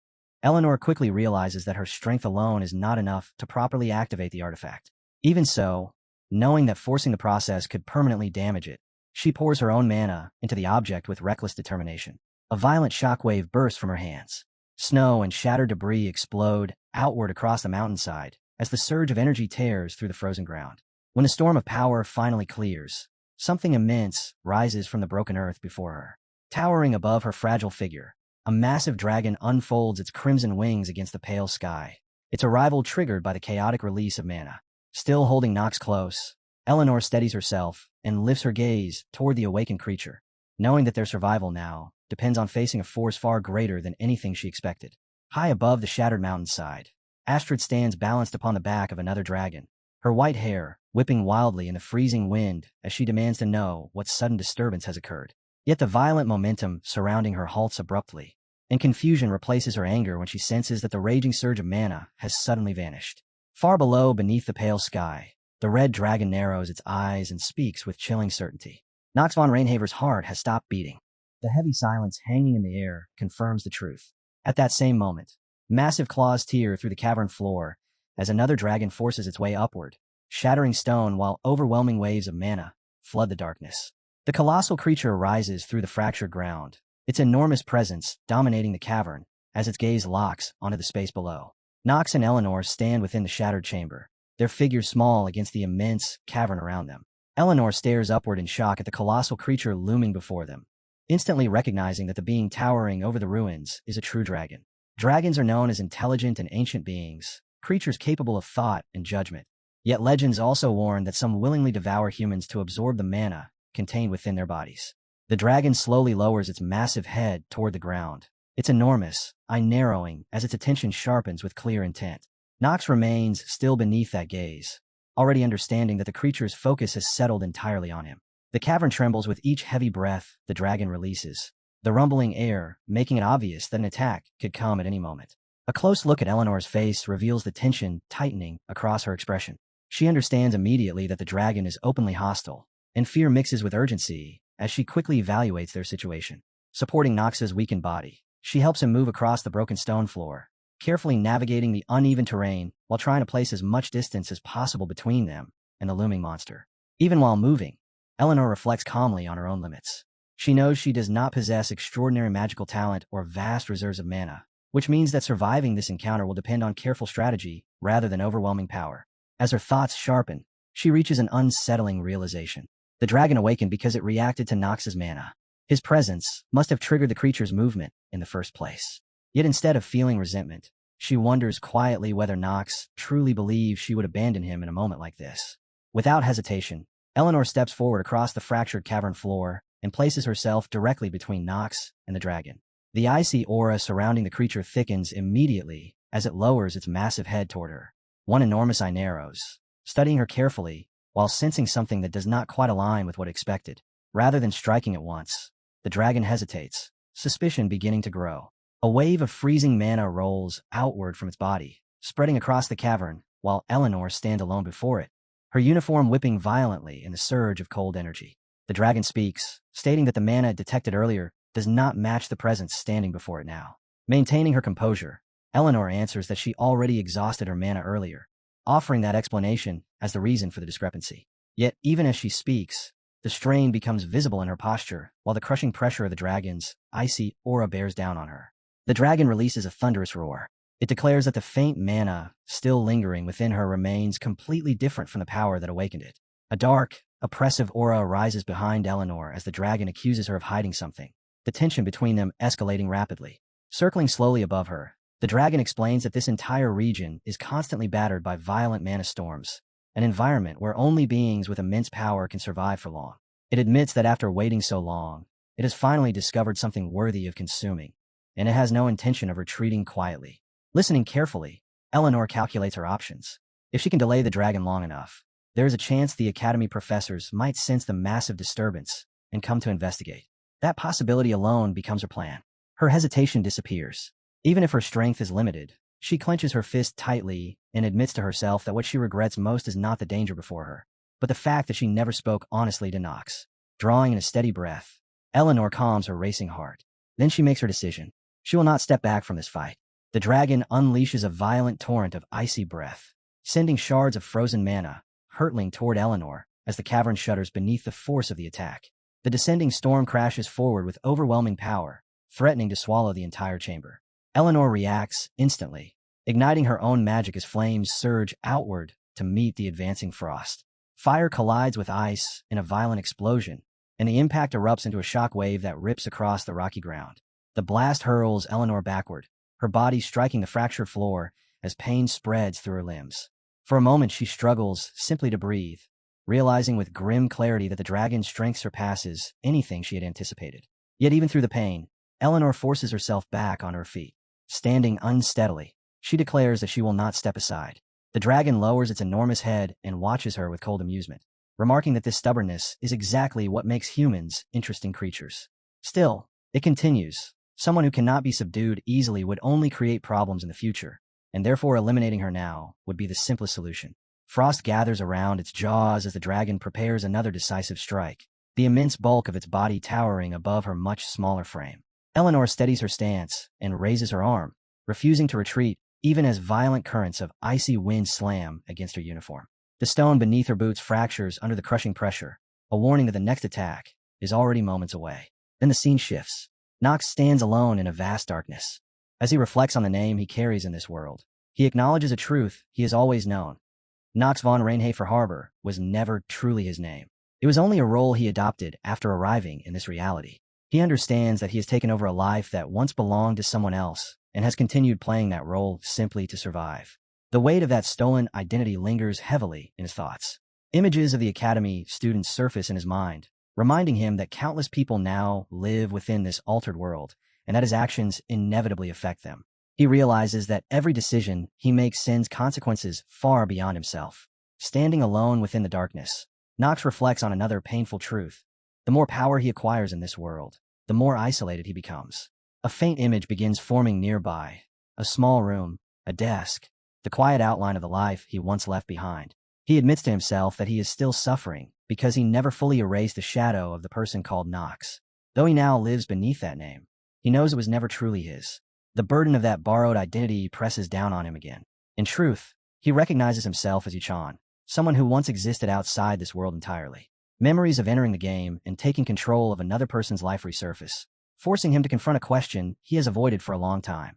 Eleanor quickly realizes that her strength alone is not enough to properly activate the artifact. Even so, knowing that forcing the process could permanently damage it, she pours her own mana into the object with reckless determination. A violent shockwave bursts from her hands. Snow and shattered debris explode outward across the mountainside as the surge of energy tears through the frozen ground. When the storm of power finally clears, something immense rises from the broken earth before her. Towering above her fragile figure, a massive dragon unfolds its crimson wings against the pale sky, its arrival triggered by the chaotic release of mana. Still holding Nox close, Eleanor steadies herself and lifts her gaze toward the awakened creature, knowing that their survival now depends on facing a force far greater than anything she expected. High above the shattered mountainside, Astrid stands balanced upon the back of another dragon, her white hair whipping wildly in the freezing wind as she demands to know what sudden disturbance has occurred. Yet the violent momentum surrounding her halts abruptly, and confusion replaces her anger when she senses that the raging surge of mana has suddenly vanished. Far below, beneath the pale sky, the red dragon narrows its eyes and speaks with chilling certainty. Nox von Rainhaver's heart has stopped beating. The heavy silence hanging in the air confirms the truth. At that same moment, massive claws tear through the cavern floor as another dragon forces its way upward, shattering stone while overwhelming waves of mana flood the darkness. The colossal creature rises through the fractured ground, its enormous presence dominating the cavern as its gaze locks onto the space below. Nox and Eleanor stand within the shattered chamber, their figures small against the immense cavern around them. Eleanor stares upward in shock at the colossal creature looming before them, instantly recognizing that the being towering over the ruins is a true dragon. Dragons are known as intelligent and ancient beings, creatures capable of thought and judgment. Yet legends also warn that some willingly devour humans to absorb the mana contained within their bodies. The dragon slowly lowers its massive head toward the ground, its enormous eye narrowing as its attention sharpens with clear intent. Nox remains still beneath that gaze, already understanding that the creature's focus has settled entirely on him. The cavern trembles with each heavy breath the dragon releases, the rumbling air making it obvious that an attack could come at any moment. A close look at Eleanor's face reveals the tension tightening across her expression. She understands immediately that the dragon is openly hostile, and fear mixes with urgency as she quickly evaluates their situation. Supporting Nox's weakened body, she helps him move across the broken stone floor, carefully navigating the uneven terrain while trying to place as much distance as possible between them and the looming monster. Even while moving, Eleanor reflects calmly on her own limits. She knows she does not possess extraordinary magical talent or vast reserves of mana, which means that surviving this encounter will depend on careful strategy rather than overwhelming power. As her thoughts sharpen, she reaches an unsettling realization. The dragon awakened because it reacted to Nox's mana. His presence must have triggered the creature's movement in the first place. Yet instead of feeling resentment, she wonders quietly whether Nox truly believes she would abandon him in a moment like this. Without hesitation, Eleanor steps forward across the fractured cavern floor and places herself directly between Nox and the dragon. The icy aura surrounding the creature thickens immediately as it lowers its massive head toward her. One enormous eye narrows, studying her carefully while sensing something that does not quite align with what expected. Rather than striking at once, the dragon hesitates, suspicion beginning to grow. A wave of freezing mana rolls outward from its body, spreading across the cavern while Eleanor stands alone before it, her uniform whipping violently in the surge of cold energy. The dragon speaks, stating that the mana detected earlier does not match the presence standing before it now. Maintaining her composure, Eleanor answers that she already exhausted her mana earlier, offering that explanation as the reason for the discrepancy. Yet, even as she speaks, the strain becomes visible in her posture while the crushing pressure of the dragon's icy aura bears down on her. The dragon releases a thunderous roar. It declares that the faint mana still lingering within her remains completely different from the power that awakened it. A dark, oppressive aura arises behind Eleanor as the dragon accuses her of hiding something, the tension between them escalating rapidly. Circling slowly above her, the dragon explains that this entire region is constantly battered by violent mana storms, an environment where only beings with immense power can survive for long. It admits that after waiting so long, it has finally discovered something worthy of consuming, and it has no intention of retreating quietly. Listening carefully, Eleanor calculates her options. If she can delay the dragon long enough, there is a chance the academy professors might sense the massive disturbance and come to investigate. That possibility alone becomes her plan. Her hesitation disappears. Even if her strength is limited, she clenches her fist tightly and admits to herself that what she regrets most is not the danger before her, but the fact that she never spoke honestly to Nox. Drawing in a steady breath, Eleanor calms her racing heart. Then she makes her decision. She will not step back from this fight. The dragon unleashes a violent torrent of icy breath, sending shards of frozen mana hurtling toward Eleanor as the cavern shudders beneath the force of the attack. The descending storm crashes forward with overwhelming power, threatening to swallow the entire chamber. Eleanor reacts instantly, igniting her own magic as flames surge outward to meet the advancing frost. Fire collides with ice in a violent explosion, and the impact erupts into a shock wave that rips across the rocky ground. The blast hurls Eleanor backward, her body striking the fractured floor as pain spreads through her limbs. For a moment she struggles simply to breathe, realizing with grim clarity that the dragon's strength surpasses anything she had anticipated. Yet even through the pain, Eleanor forces herself back on her feet. Standing unsteadily, she declares that she will not step aside. The dragon lowers its enormous head and watches her with cold amusement, remarking that this stubbornness is exactly what makes humans interesting creatures. Still, it continues. Someone who cannot be subdued easily would only create problems in the future, and therefore eliminating her now would be the simplest solution. Frost gathers around its jaws as the dragon prepares another decisive strike, the immense bulk of its body towering above her much smaller frame. Eleanor steadies her stance and raises her arm, refusing to retreat even as violent currents of icy wind slam against her uniform. The stone beneath her boots fractures under the crushing pressure, a warning that the next attack is already moments away. Then the scene shifts. Nox stands alone in a vast darkness. As he reflects on the name he carries in this world, he acknowledges a truth he has always known. Nox von Reinhafer Harbor was never truly his name. It was only a role he adopted after arriving in this reality. He understands that he has taken over a life that once belonged to someone else and has continued playing that role simply to survive. The weight of that stolen identity lingers heavily in his thoughts. Images of the academy students surface in his mind, reminding him that countless people now live within this altered world and that his actions inevitably affect them. He realizes that every decision he makes sends consequences far beyond himself. Standing alone within the darkness, Nox reflects on another painful truth. The more power he acquires in this world, the more isolated he becomes. A faint image begins forming nearby. A small room, a desk, the quiet outline of the life he once left behind. He admits to himself that he is still suffering because he never fully erased the shadow of the person called Nox. Though he now lives beneath that name, he knows it was never truly his. The burden of that borrowed identity presses down on him again. In truth, he recognizes himself as Yuchan, someone who once existed outside this world entirely. Memories of entering the game and taking control of another person's life resurface, forcing him to confront a question he has avoided for a long time.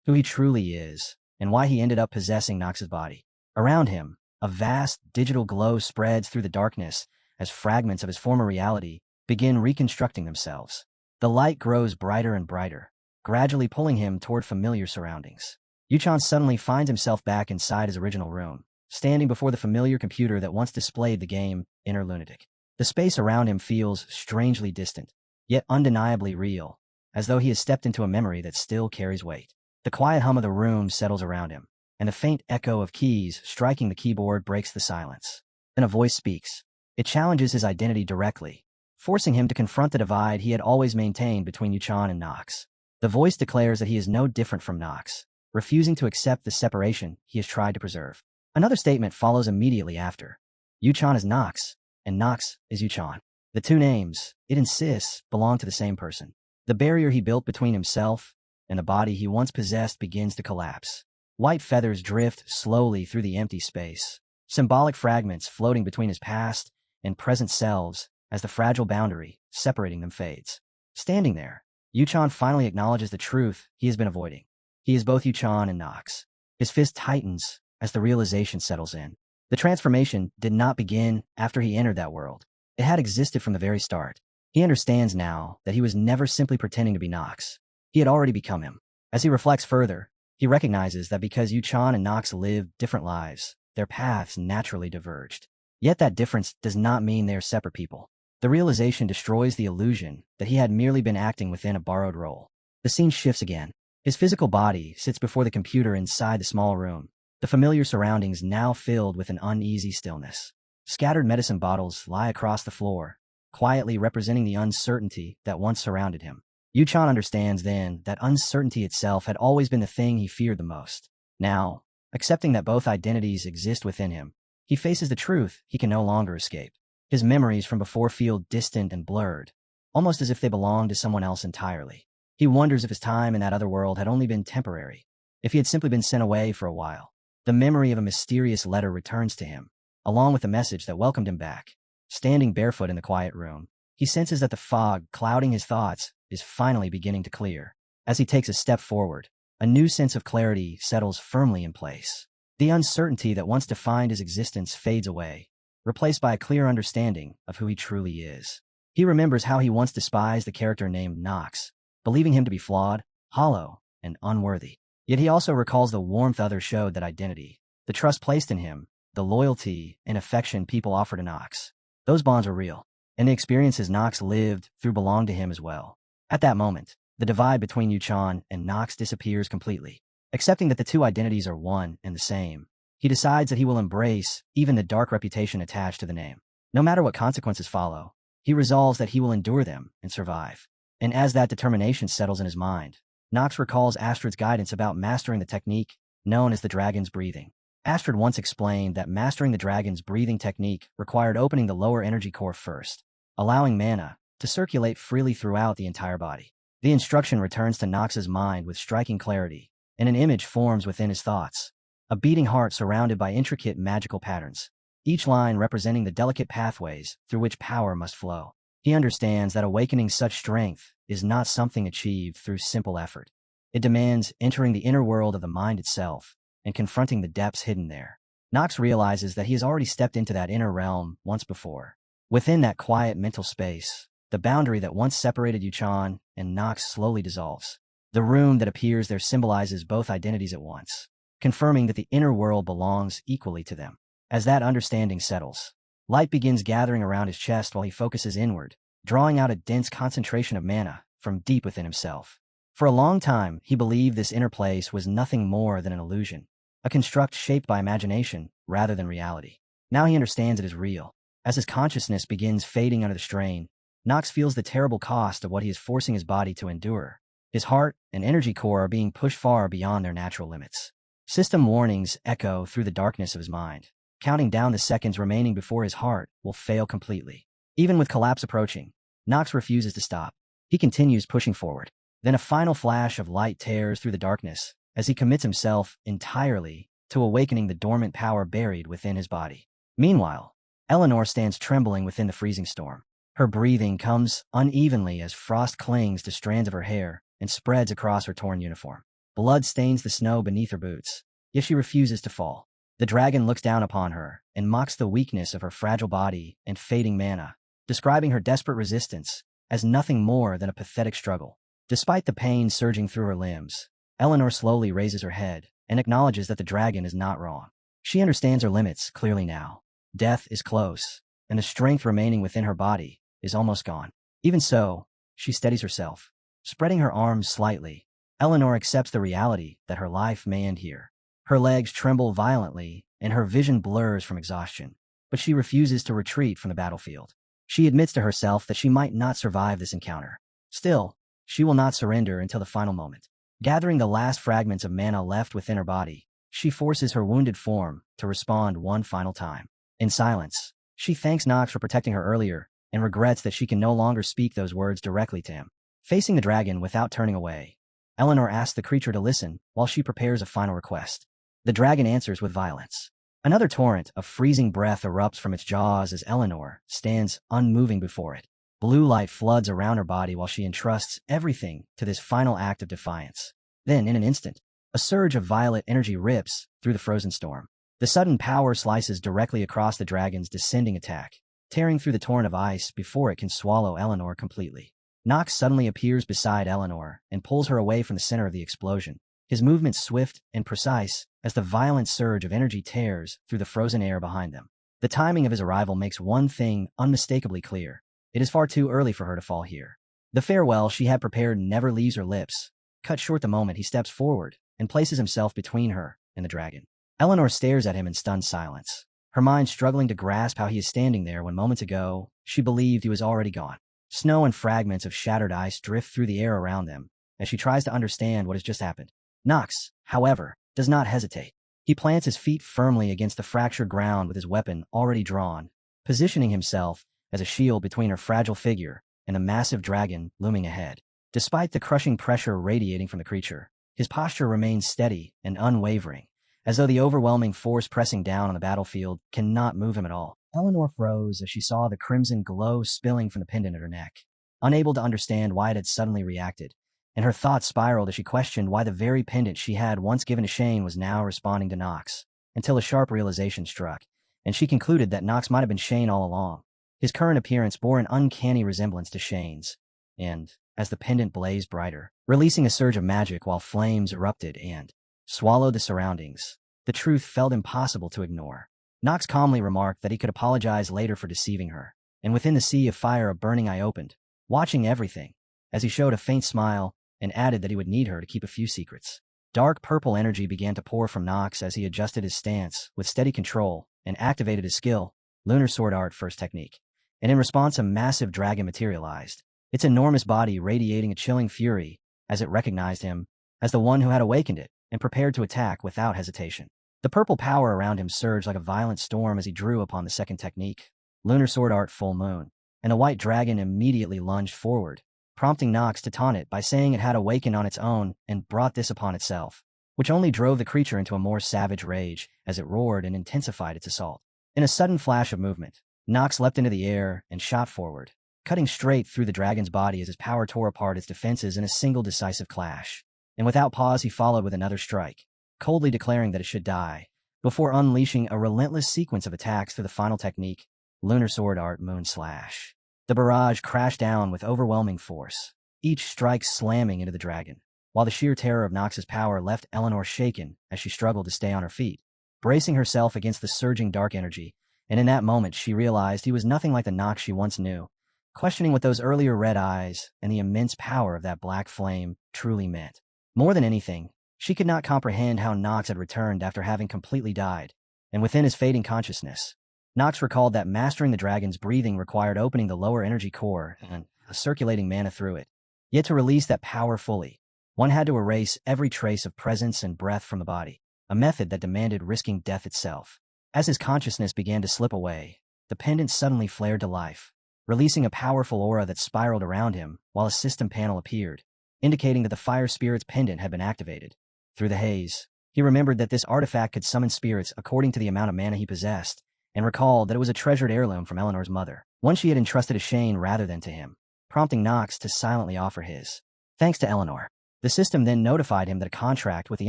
Who he truly is, and why he ended up possessing Nox's body. Around him, a vast digital glow spreads through the darkness as fragments of his former reality begin reconstructing themselves. The light grows brighter and brighter, gradually pulling him toward familiar surroundings. Yuchan suddenly finds himself back inside his original room, standing before the familiar computer that once displayed the game Inner Lunatic. The space around him feels strangely distant, yet undeniably real, as though he has stepped into a memory that still carries weight. The quiet hum of the room settles around him, and the faint echo of keys striking the keyboard breaks the silence. Then a voice speaks. It challenges his identity directly, forcing him to confront the divide he had always maintained between Yuchan and Nox. The voice declares that he is no different from Nox, refusing to accept the separation he has tried to preserve. Another statement follows immediately after. Yuchan is Nox, and Nox is Yuchan. The two names, it insists, belong to the same person. The barrier he built between himself and the body he once possessed begins to collapse. White feathers drift slowly through the empty space, symbolic fragments floating between his past and present selves as the fragile boundary separating them fades. Standing there, Yuchan finally acknowledges the truth he has been avoiding. He is both Yuchan and Nox. His fist tightens as the realization settles in. The transformation did not begin after he entered that world. It had existed from the very start. He understands now that he was never simply pretending to be Nox. He had already become him. As he reflects further, he recognizes that because Yuchan and Nox lived different lives, their paths naturally diverged. Yet that difference does not mean they are separate people. The realization destroys the illusion that he had merely been acting within a borrowed role. The scene shifts again. His physical body sits before the computer inside the small room, the familiar surroundings now filled with an uneasy stillness. Scattered medicine bottles lie across the floor, quietly representing the uncertainty that once surrounded him. Yuchan understands then that uncertainty itself had always been the thing he feared the most. Now, accepting that both identities exist within him, he faces the truth he can no longer escape. His memories from before feel distant and blurred, almost as if they belong to someone else entirely. He wonders if his time in that other world had only been temporary, if he had simply been sent away for a while. The memory of a mysterious letter returns to him, along with the message that welcomed him back. Standing barefoot in the quiet room, he senses that the fog clouding his thoughts is finally beginning to clear. As he takes a step forward, a new sense of clarity settles firmly in place. The uncertainty that once defined his existence fades away, replaced by a clear understanding of who he truly is. He remembers how he once despised the character named Nox, believing him to be flawed, hollow, and unworthy. Yet he also recalls the warmth others showed that identity, the trust placed in him, the loyalty and affection people offered to Nox. Those bonds were real, and the experiences Nox lived through belonged to him as well. At that moment, the divide between Yuchan and Nox disappears completely. Accepting that the two identities are one and the same, he decides that he will embrace even the dark reputation attached to the name. No matter what consequences follow, he resolves that he will endure them and survive. And as that determination settles in his mind, Nox recalls Astrid's guidance about mastering the technique known as the dragon's breathing. Astrid once explained that mastering the dragon's breathing technique required opening the lower energy core first, allowing mana to circulate freely throughout the entire body. The instruction returns to Nox's mind with striking clarity, and an image forms within his thoughts. A beating heart surrounded by intricate magical patterns, each line representing the delicate pathways through which power must flow. He understands that awakening such strength is not something achieved through simple effort. It demands entering the inner world of the mind itself and confronting the depths hidden there. Nox realizes that he has already stepped into that inner realm once before. Within that quiet mental space, the boundary that once separated Yuchan and Nox slowly dissolves. The rune that appears there symbolizes both identities at once, confirming that the inner world belongs equally to them. As that understanding settles, light begins gathering around his chest while he focuses inward, drawing out a dense concentration of mana from deep within himself. For a long time, he believed this inner place was nothing more than an illusion, a construct shaped by imagination rather than reality. Now he understands it is real. As his consciousness begins fading under the strain, Nox feels the terrible cost of what he is forcing his body to endure. His heart and energy core are being pushed far beyond their natural limits. System warnings echo through the darkness of his mind, counting down the seconds remaining before his heart will fail completely. Even with collapse approaching, Nox refuses to stop. He continues pushing forward. Then a final flash of light tears through the darkness as he commits himself entirely to awakening the dormant power buried within his body. Meanwhile, Eleanor stands trembling within the freezing storm. Her breathing comes unevenly as frost clings to strands of her hair and spreads across her torn uniform. Blood stains the snow beneath her boots, yet she refuses to fall. The dragon looks down upon her and mocks the weakness of her fragile body and fading mana, describing her desperate resistance as nothing more than a pathetic struggle. Despite the pain surging through her limbs, Eleanor slowly raises her head and acknowledges that the dragon is not wrong. She understands her limits clearly now. Death is close, and the strength remaining within her body is almost gone. Even so, she steadies herself. Spreading her arms slightly, Eleanor accepts the reality that her life may end here. Her legs tremble violently, and her vision blurs from exhaustion, but she refuses to retreat from the battlefield. She admits to herself that she might not survive this encounter. Still, she will not surrender until the final moment. Gathering the last fragments of mana left within her body, she forces her wounded form to respond one final time. In silence, she thanks Nox for protecting her earlier and regrets that she can no longer speak those words directly to him. Facing the dragon without turning away, Eleanor asks the creature to listen while she prepares a final request. The dragon answers with violence. Another torrent of freezing breath erupts from its jaws as Eleanor stands unmoving before it. Blue light floods around her body while she entrusts everything to this final act of defiance. Then, in an instant, a surge of violet energy rips through the frozen storm. The sudden power slices directly across the dragon's descending attack, tearing through the torrent of ice before it can swallow Eleanor completely. Nox suddenly appears beside Eleanor and pulls her away from the center of the explosion, his movements swift and precise as the violent surge of energy tears through the frozen air behind them. The timing of his arrival makes one thing unmistakably clear. It is far too early for her to fall here. The farewell she had prepared never leaves her lips, cut short the moment he steps forward and places himself between her and the dragon. Eleanor stares at him in stunned silence, her mind struggling to grasp how he is standing there when moments ago she believed he was already gone. Snow and fragments of shattered ice drift through the air around them as she tries to understand what has just happened. Nox, however, does not hesitate. He plants his feet firmly against the fractured ground with his weapon already drawn, positioning himself as a shield between her fragile figure and the massive dragon looming ahead. Despite the crushing pressure radiating from the creature, his posture remains steady and unwavering, as though the overwhelming force pressing down on the battlefield cannot move him at all. Eleanor froze as she saw the crimson glow spilling from the pendant at her neck, unable to understand why it had suddenly reacted, and her thoughts spiraled as she questioned why the very pendant she had once given to Shane was now responding to Nox, until a sharp realization struck, and she concluded that Nox might have been Shane all along. His current appearance bore an uncanny resemblance to Shane's, and, as the pendant blazed brighter, releasing a surge of magic while flames erupted and swallowed the surroundings, the truth felt impossible to ignore. Nox calmly remarked that he could apologize later for deceiving her, and within the sea of fire of burning eye opened, watching everything, as he showed a faint smile and added that he would need her to keep a few secrets. Dark purple energy began to pour from Nox as he adjusted his stance with steady control and activated his skill, Lunar Sword Art First Technique. And in response, a massive dragon materialized, its enormous body radiating a chilling fury as it recognized him as the one who had awakened it and prepared to attack without hesitation. The purple power around him surged like a violent storm as he drew upon the second technique, Lunar Sword Art Full Moon, and the white dragon immediately lunged forward, prompting Nox to taunt it by saying it had awakened on its own and brought this upon itself, which only drove the creature into a more savage rage as it roared and intensified its assault. In a sudden flash of movement, Nox leapt into the air and shot forward, cutting straight through the dragon's body as his power tore apart its defenses in a single decisive clash. And without pause he followed with another strike, coldly declaring that it should die, before unleashing a relentless sequence of attacks through the final technique, Lunar Sword Art Moon Slash. The barrage crashed down with overwhelming force, each strike slamming into the dragon, while the sheer terror of Nox's power left Eleanor shaken as she struggled to stay on her feet, bracing herself against the surging dark energy, and in that moment she realized he was nothing like the Nox she once knew, questioning what those earlier red eyes and the immense power of that black flame truly meant. More than anything, she could not comprehend how Nox had returned after having completely died, and within his fading consciousness, Nox recalled that mastering the dragon's breathing required opening the lower energy core and circulating mana through it. Yet to release that power fully, one had to erase every trace of presence and breath from the body, a method that demanded risking death itself. As his consciousness began to slip away, the pendant suddenly flared to life, releasing a powerful aura that spiraled around him while a system panel appeared, indicating that the fire spirit's pendant had been activated. Through the haze, he remembered that this artifact could summon spirits according to the amount of mana he possessed, and recalled that it was a treasured heirloom from Eleanor's mother, one she had entrusted to Shane rather than to him, prompting Nox to silently offer his thanks to Eleanor. The system then notified him that a contract with the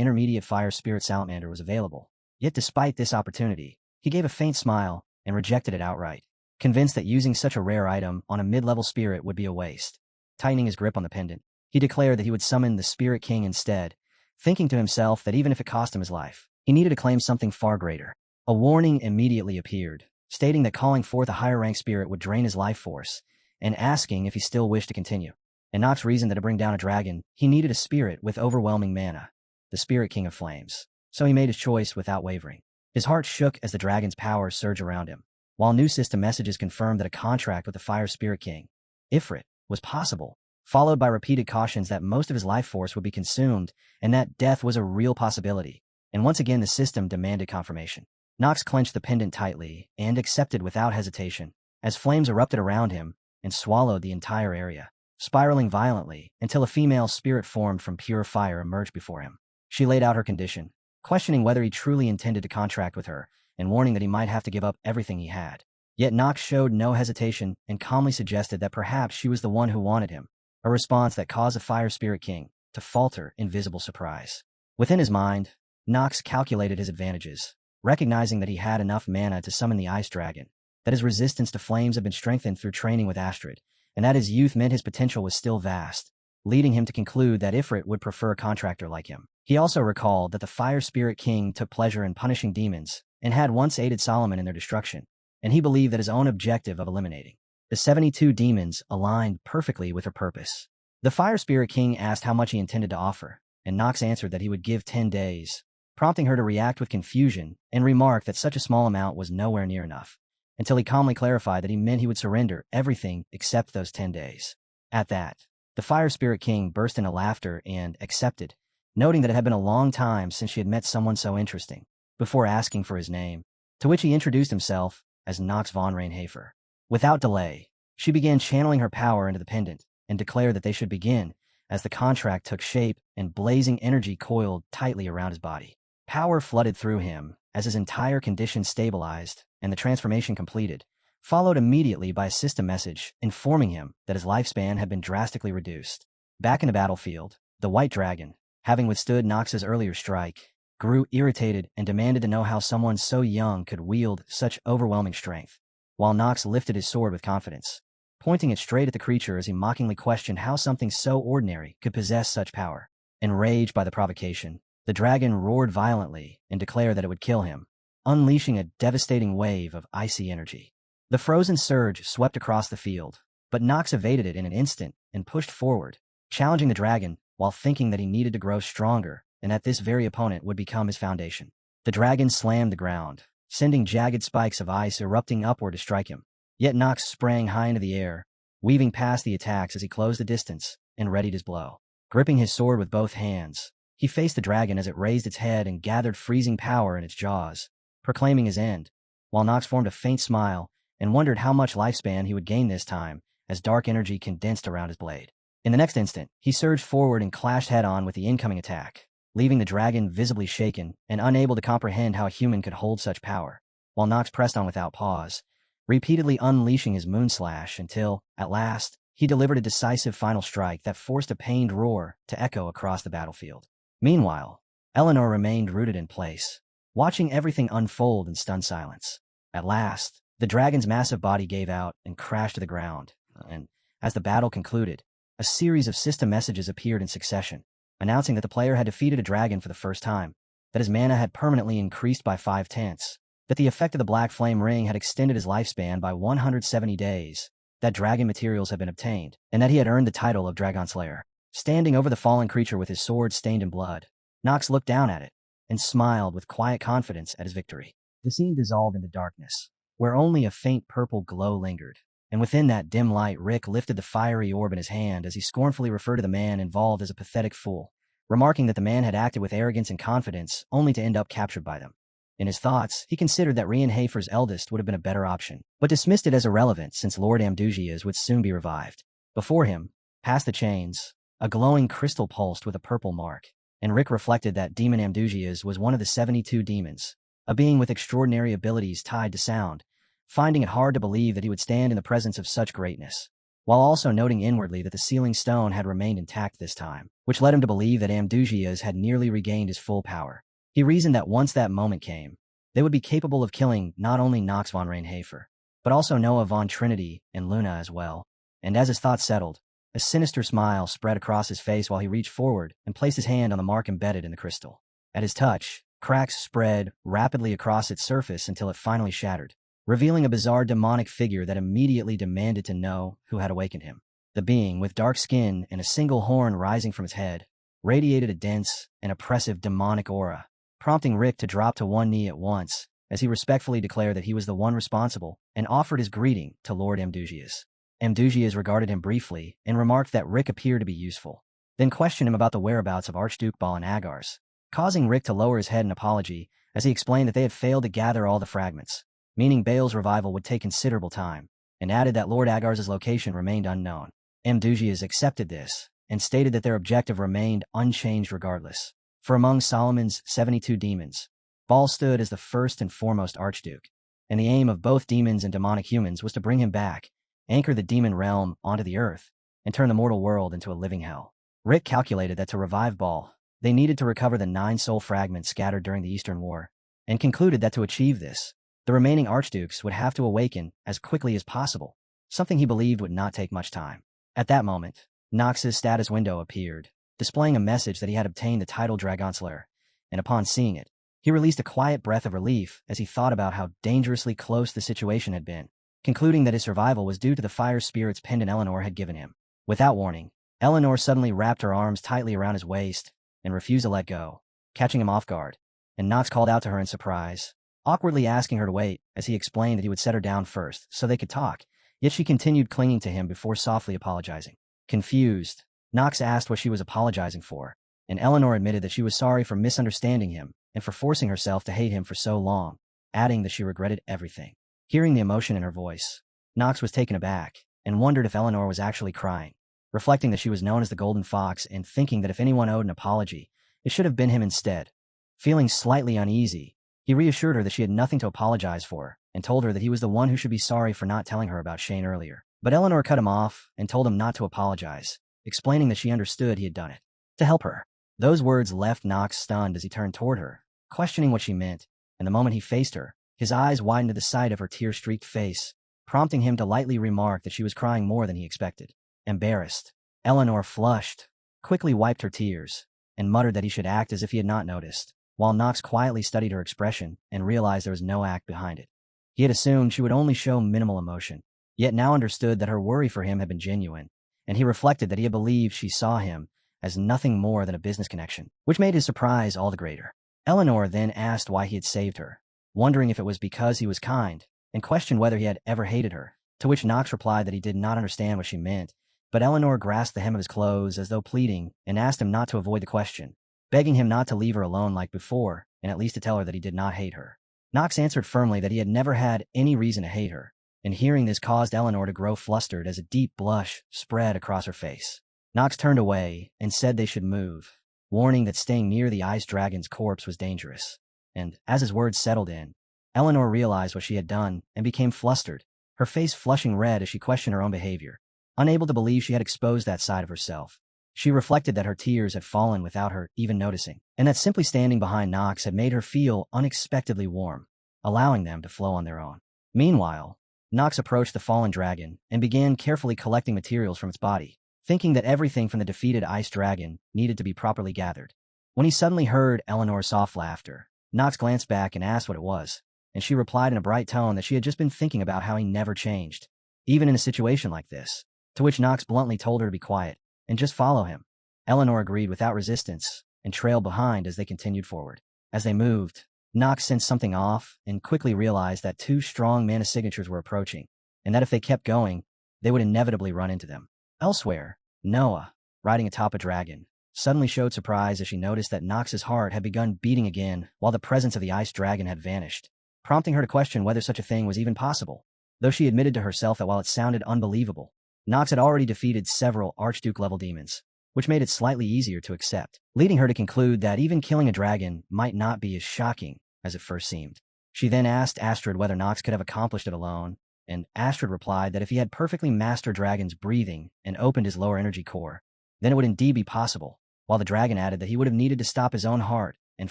intermediate fire spirit salamander was available. Yet despite this opportunity, he gave a faint smile and rejected it outright, convinced that using such a rare item on a mid-level spirit would be a waste. Tightening his grip on the pendant, he declared that he would summon the Spirit King instead, thinking to himself that even if it cost him his life, he needed to claim something far greater. A warning immediately appeared, stating that calling forth a higher-ranked spirit would drain his life force, and asking if he still wished to continue. And Nox reasoned that to bring down a dragon, he needed a spirit with overwhelming mana, the Spirit King of Flames. So he made his choice without wavering. His heart shook as the dragon's power surged around him, while new system messages confirmed that a contract with the Fire Spirit King, Ifrit, was possible, followed by repeated cautions that most of his life force would be consumed and that death was a real possibility. And once again the system demanded confirmation. Nox clenched the pendant tightly and accepted without hesitation, as flames erupted around him and swallowed the entire area, spiraling violently until a female spirit formed from pure fire emerged before him. She laid out her condition, questioning whether he truly intended to contract with her, and warning that he might have to give up everything he had. Yet Nox showed no hesitation and calmly suggested that perhaps she was the one who wanted him, a response that caused the Fire Spirit King to falter in visible surprise. Within his mind, Nox calculated his advantages, recognizing that he had enough mana to summon the Ice Dragon, that his resistance to flames had been strengthened through training with Astrid, and that his youth meant his potential was still vast, leading him to conclude that Ifrit would prefer a contractor like him. He also recalled that the Fire Spirit King took pleasure in punishing demons and had once aided Solomon in their destruction, and he believed that his own objective of eliminating the 72 demons aligned perfectly with her purpose. The Fire Spirit King asked how much he intended to offer, and Nox answered that he would give 10 days, prompting her to react with confusion and remark that such a small amount was nowhere near enough, until he calmly clarified that he meant he would surrender everything except those 10 days. At that, the Fire Spirit King burst into laughter and accepted, noting that it had been a long time since she had met someone so interesting, before asking for his name, to which he introduced himself as Nox von Rainhafer. Without delay, she began channeling her power into the pendant and declared that they should begin, as the contract took shape and blazing energy coiled tightly around his body. Power flooded through him as his entire condition stabilized and the transformation completed, followed immediately by a system message informing him that his lifespan had been drastically reduced. Back in the battlefield, the White Dragon, having withstood Nox's earlier strike, grew irritated and demanded to know how someone so young could wield such overwhelming strength, while Nox lifted his sword with confidence, pointing it straight at the creature as he mockingly questioned how something so ordinary could possess such power. Enraged by the provocation, the dragon roared violently and declared that it would kill him, unleashing a devastating wave of icy energy. The frozen surge swept across the field, but Nox evaded it in an instant and pushed forward, challenging the dragon while thinking that he needed to grow stronger and that this very opponent would become his foundation. The dragon slammed the ground, sending jagged spikes of ice erupting upward to strike him. Yet Nox sprang high into the air, weaving past the attacks as he closed the distance and readied his blow. Gripping his sword with both hands, he faced the dragon as it raised its head and gathered freezing power in its jaws, proclaiming his end, while Nox formed a faint smile and wondered how much lifespan he would gain this time as dark energy condensed around his blade. In the next instant, he surged forward and clashed head-on with the incoming attack, leaving the dragon visibly shaken and unable to comprehend how a human could hold such power, while Nox pressed on without pause, repeatedly unleashing his moonslash until, at last, he delivered a decisive final strike that forced a pained roar to echo across the battlefield. Meanwhile, Eleanor remained rooted in place, watching everything unfold in stunned silence. At last, the dragon's massive body gave out and crashed to the ground, and, as the battle concluded, a series of system messages appeared in succession, announcing that the player had defeated a dragon for the first time, that his mana had permanently increased by 5/10, that the effect of the Black Flame Ring had extended his lifespan by 170 days, that dragon materials had been obtained, and that he had earned the title of Dragon Slayer. Standing over the fallen creature with his sword stained in blood, Nox looked down at it and smiled with quiet confidence at his victory. The scene dissolved into darkness, where only a faint purple glow lingered, and within that dim light Rick lifted the fiery orb in his hand as he scornfully referred to the man involved as a pathetic fool, remarking that the man had acted with arrogance and confidence only to end up captured by them. In his thoughts, he considered that Rian Hafer's eldest would have been a better option, but dismissed it as irrelevant since Lord Amdugia's would soon be revived. Before him, past the chains, a glowing crystal pulsed with a purple mark, and Rick reflected that Demon Amdugia's was one of the 72 demons, a being with extraordinary abilities tied to sound, finding it hard to believe that he would stand in the presence of such greatness, while also noting inwardly that the sealing stone had remained intact this time, which led him to believe that Amdugia's had nearly regained his full power. He reasoned that once that moment came, they would be capable of killing not only Nox von Rainhafer, but also Noah von Trinity and Luna as well, and as his thoughts settled, a sinister smile spread across his face while he reached forward and placed his hand on the mark embedded in the crystal. At his touch, cracks spread rapidly across its surface until it finally shattered, revealing a bizarre demonic figure that immediately demanded to know who had awakened him. The being, with dark skin and a single horn rising from its head, radiated a dense and oppressive demonic aura, prompting Rick to drop to one knee at once as he respectfully declared that he was the one responsible and offered his greeting to Lord Amdugias. Amdugias regarded him briefly and remarked that Rick appeared to be useful, then questioned him about the whereabouts of Archduke Bal and Agars, causing Rick to lower his head in apology as he explained that they had failed to gather all the fragments, meaning Bale's revival would take considerable time, and added that Lord Agars' location remained unknown. Amdugias accepted this and stated that their objective remained unchanged regardless. For among Solomon's 72 demons, Bal stood as the first and foremost Archduke, and the aim of both demons and demonic humans was to bring him back, anchor the demon realm onto the earth, and turn the mortal world into a living hell. Rick calculated that to revive Bal, they needed to recover the 9 soul fragments scattered during the Eastern War, and concluded that to achieve this, the remaining archdukes would have to awaken as quickly as possible, something he believed would not take much time. At that moment, Nox's status window appeared, displaying a message that he had obtained the title Dragonslayer, and upon seeing it, he released a quiet breath of relief as he thought about how dangerously close the situation had been, concluding that his survival was due to the fire spirit's pendant Eleanor had given him. Without warning, Eleanor suddenly wrapped her arms tightly around his waist and refused to let go, catching him off guard, and Nox called out to her in surprise, awkwardly asking her to wait as he explained that he would set her down first so they could talk, yet she continued clinging to him before softly apologizing. Confused, Nox asked what she was apologizing for, and Eleanor admitted that she was sorry for misunderstanding him and for forcing herself to hate him for so long, adding that she regretted everything. Hearing the emotion in her voice, Nox was taken aback and wondered if Eleanor was actually crying, reflecting that she was known as the Golden Fox and thinking that if anyone owed an apology, it should have been him instead. Feeling slightly uneasy, he reassured her that she had nothing to apologize for and told her that he was the one who should be sorry for not telling her about Shane earlier. But Eleanor cut him off and told him not to apologize, explaining that she understood he had done it to help her. Those words left Nox stunned as he turned toward her, questioning what she meant, and the moment he faced her, his eyes widened at the sight of her tear-streaked face, prompting him to lightly remark that she was crying more than he expected. Embarrassed, Eleanor flushed, quickly wiped her tears, and muttered that he should act as if he had not noticed, while Nox quietly studied her expression and realized there was no act behind it. He had assumed she would only show minimal emotion, yet now understood that her worry for him had been genuine, and he reflected that he had believed she saw him as nothing more than a business connection, which made his surprise all the greater. Eleanor then asked why he had saved her, wondering if it was because he was kind, and questioned whether he had ever hated her. To which Knox replied that he did not understand what she meant, but Eleanor grasped the hem of his clothes as though pleading and asked him not to avoid the question, begging him not to leave her alone like before and at least to tell her that he did not hate her. Knox answered firmly that he had never had any reason to hate her, and hearing this caused Eleanor to grow flustered as a deep blush spread across her face. Knox turned away and said they should move, warning that staying near the ice dragon's corpse was dangerous. And, as his words settled in, Eleanor realized what she had done and became flustered, her face flushing red as she questioned her own behavior. Unable to believe she had exposed that side of herself, she reflected that her tears had fallen without her even noticing, and that simply standing behind Knox had made her feel unexpectedly warm, allowing them to flow on their own. Meanwhile, Knox approached the fallen dragon and began carefully collecting materials from its body, thinking that everything from the defeated ice dragon needed to be properly gathered. When he suddenly heard Eleanor's soft laughter, Knox glanced back and asked what it was, and she replied in a bright tone that she had just been thinking about how he never changed, even in a situation like this, to which Knox bluntly told her to be quiet and just follow him. Eleanor agreed without resistance and trailed behind as they continued forward. As they moved, Knox sensed something off and quickly realized that two strong mana signatures were approaching, and that if they kept going, they would inevitably run into them. Elsewhere, Noah, riding atop a dragon, suddenly showed surprise as she noticed that Knox's heart had begun beating again while the presence of the ice dragon had vanished, prompting her to question whether such a thing was even possible. Though she admitted to herself that while it sounded unbelievable, Knox had already defeated several Archduke-level demons, which made it slightly easier to accept, leading her to conclude that even killing a dragon might not be as shocking as it first seemed. She then asked Astrid whether Knox could have accomplished it alone, and Astrid replied that if he had perfectly mastered dragon's breathing and opened his lower energy core, then it would indeed be possible, while the dragon added that he would have needed to stop his own heart and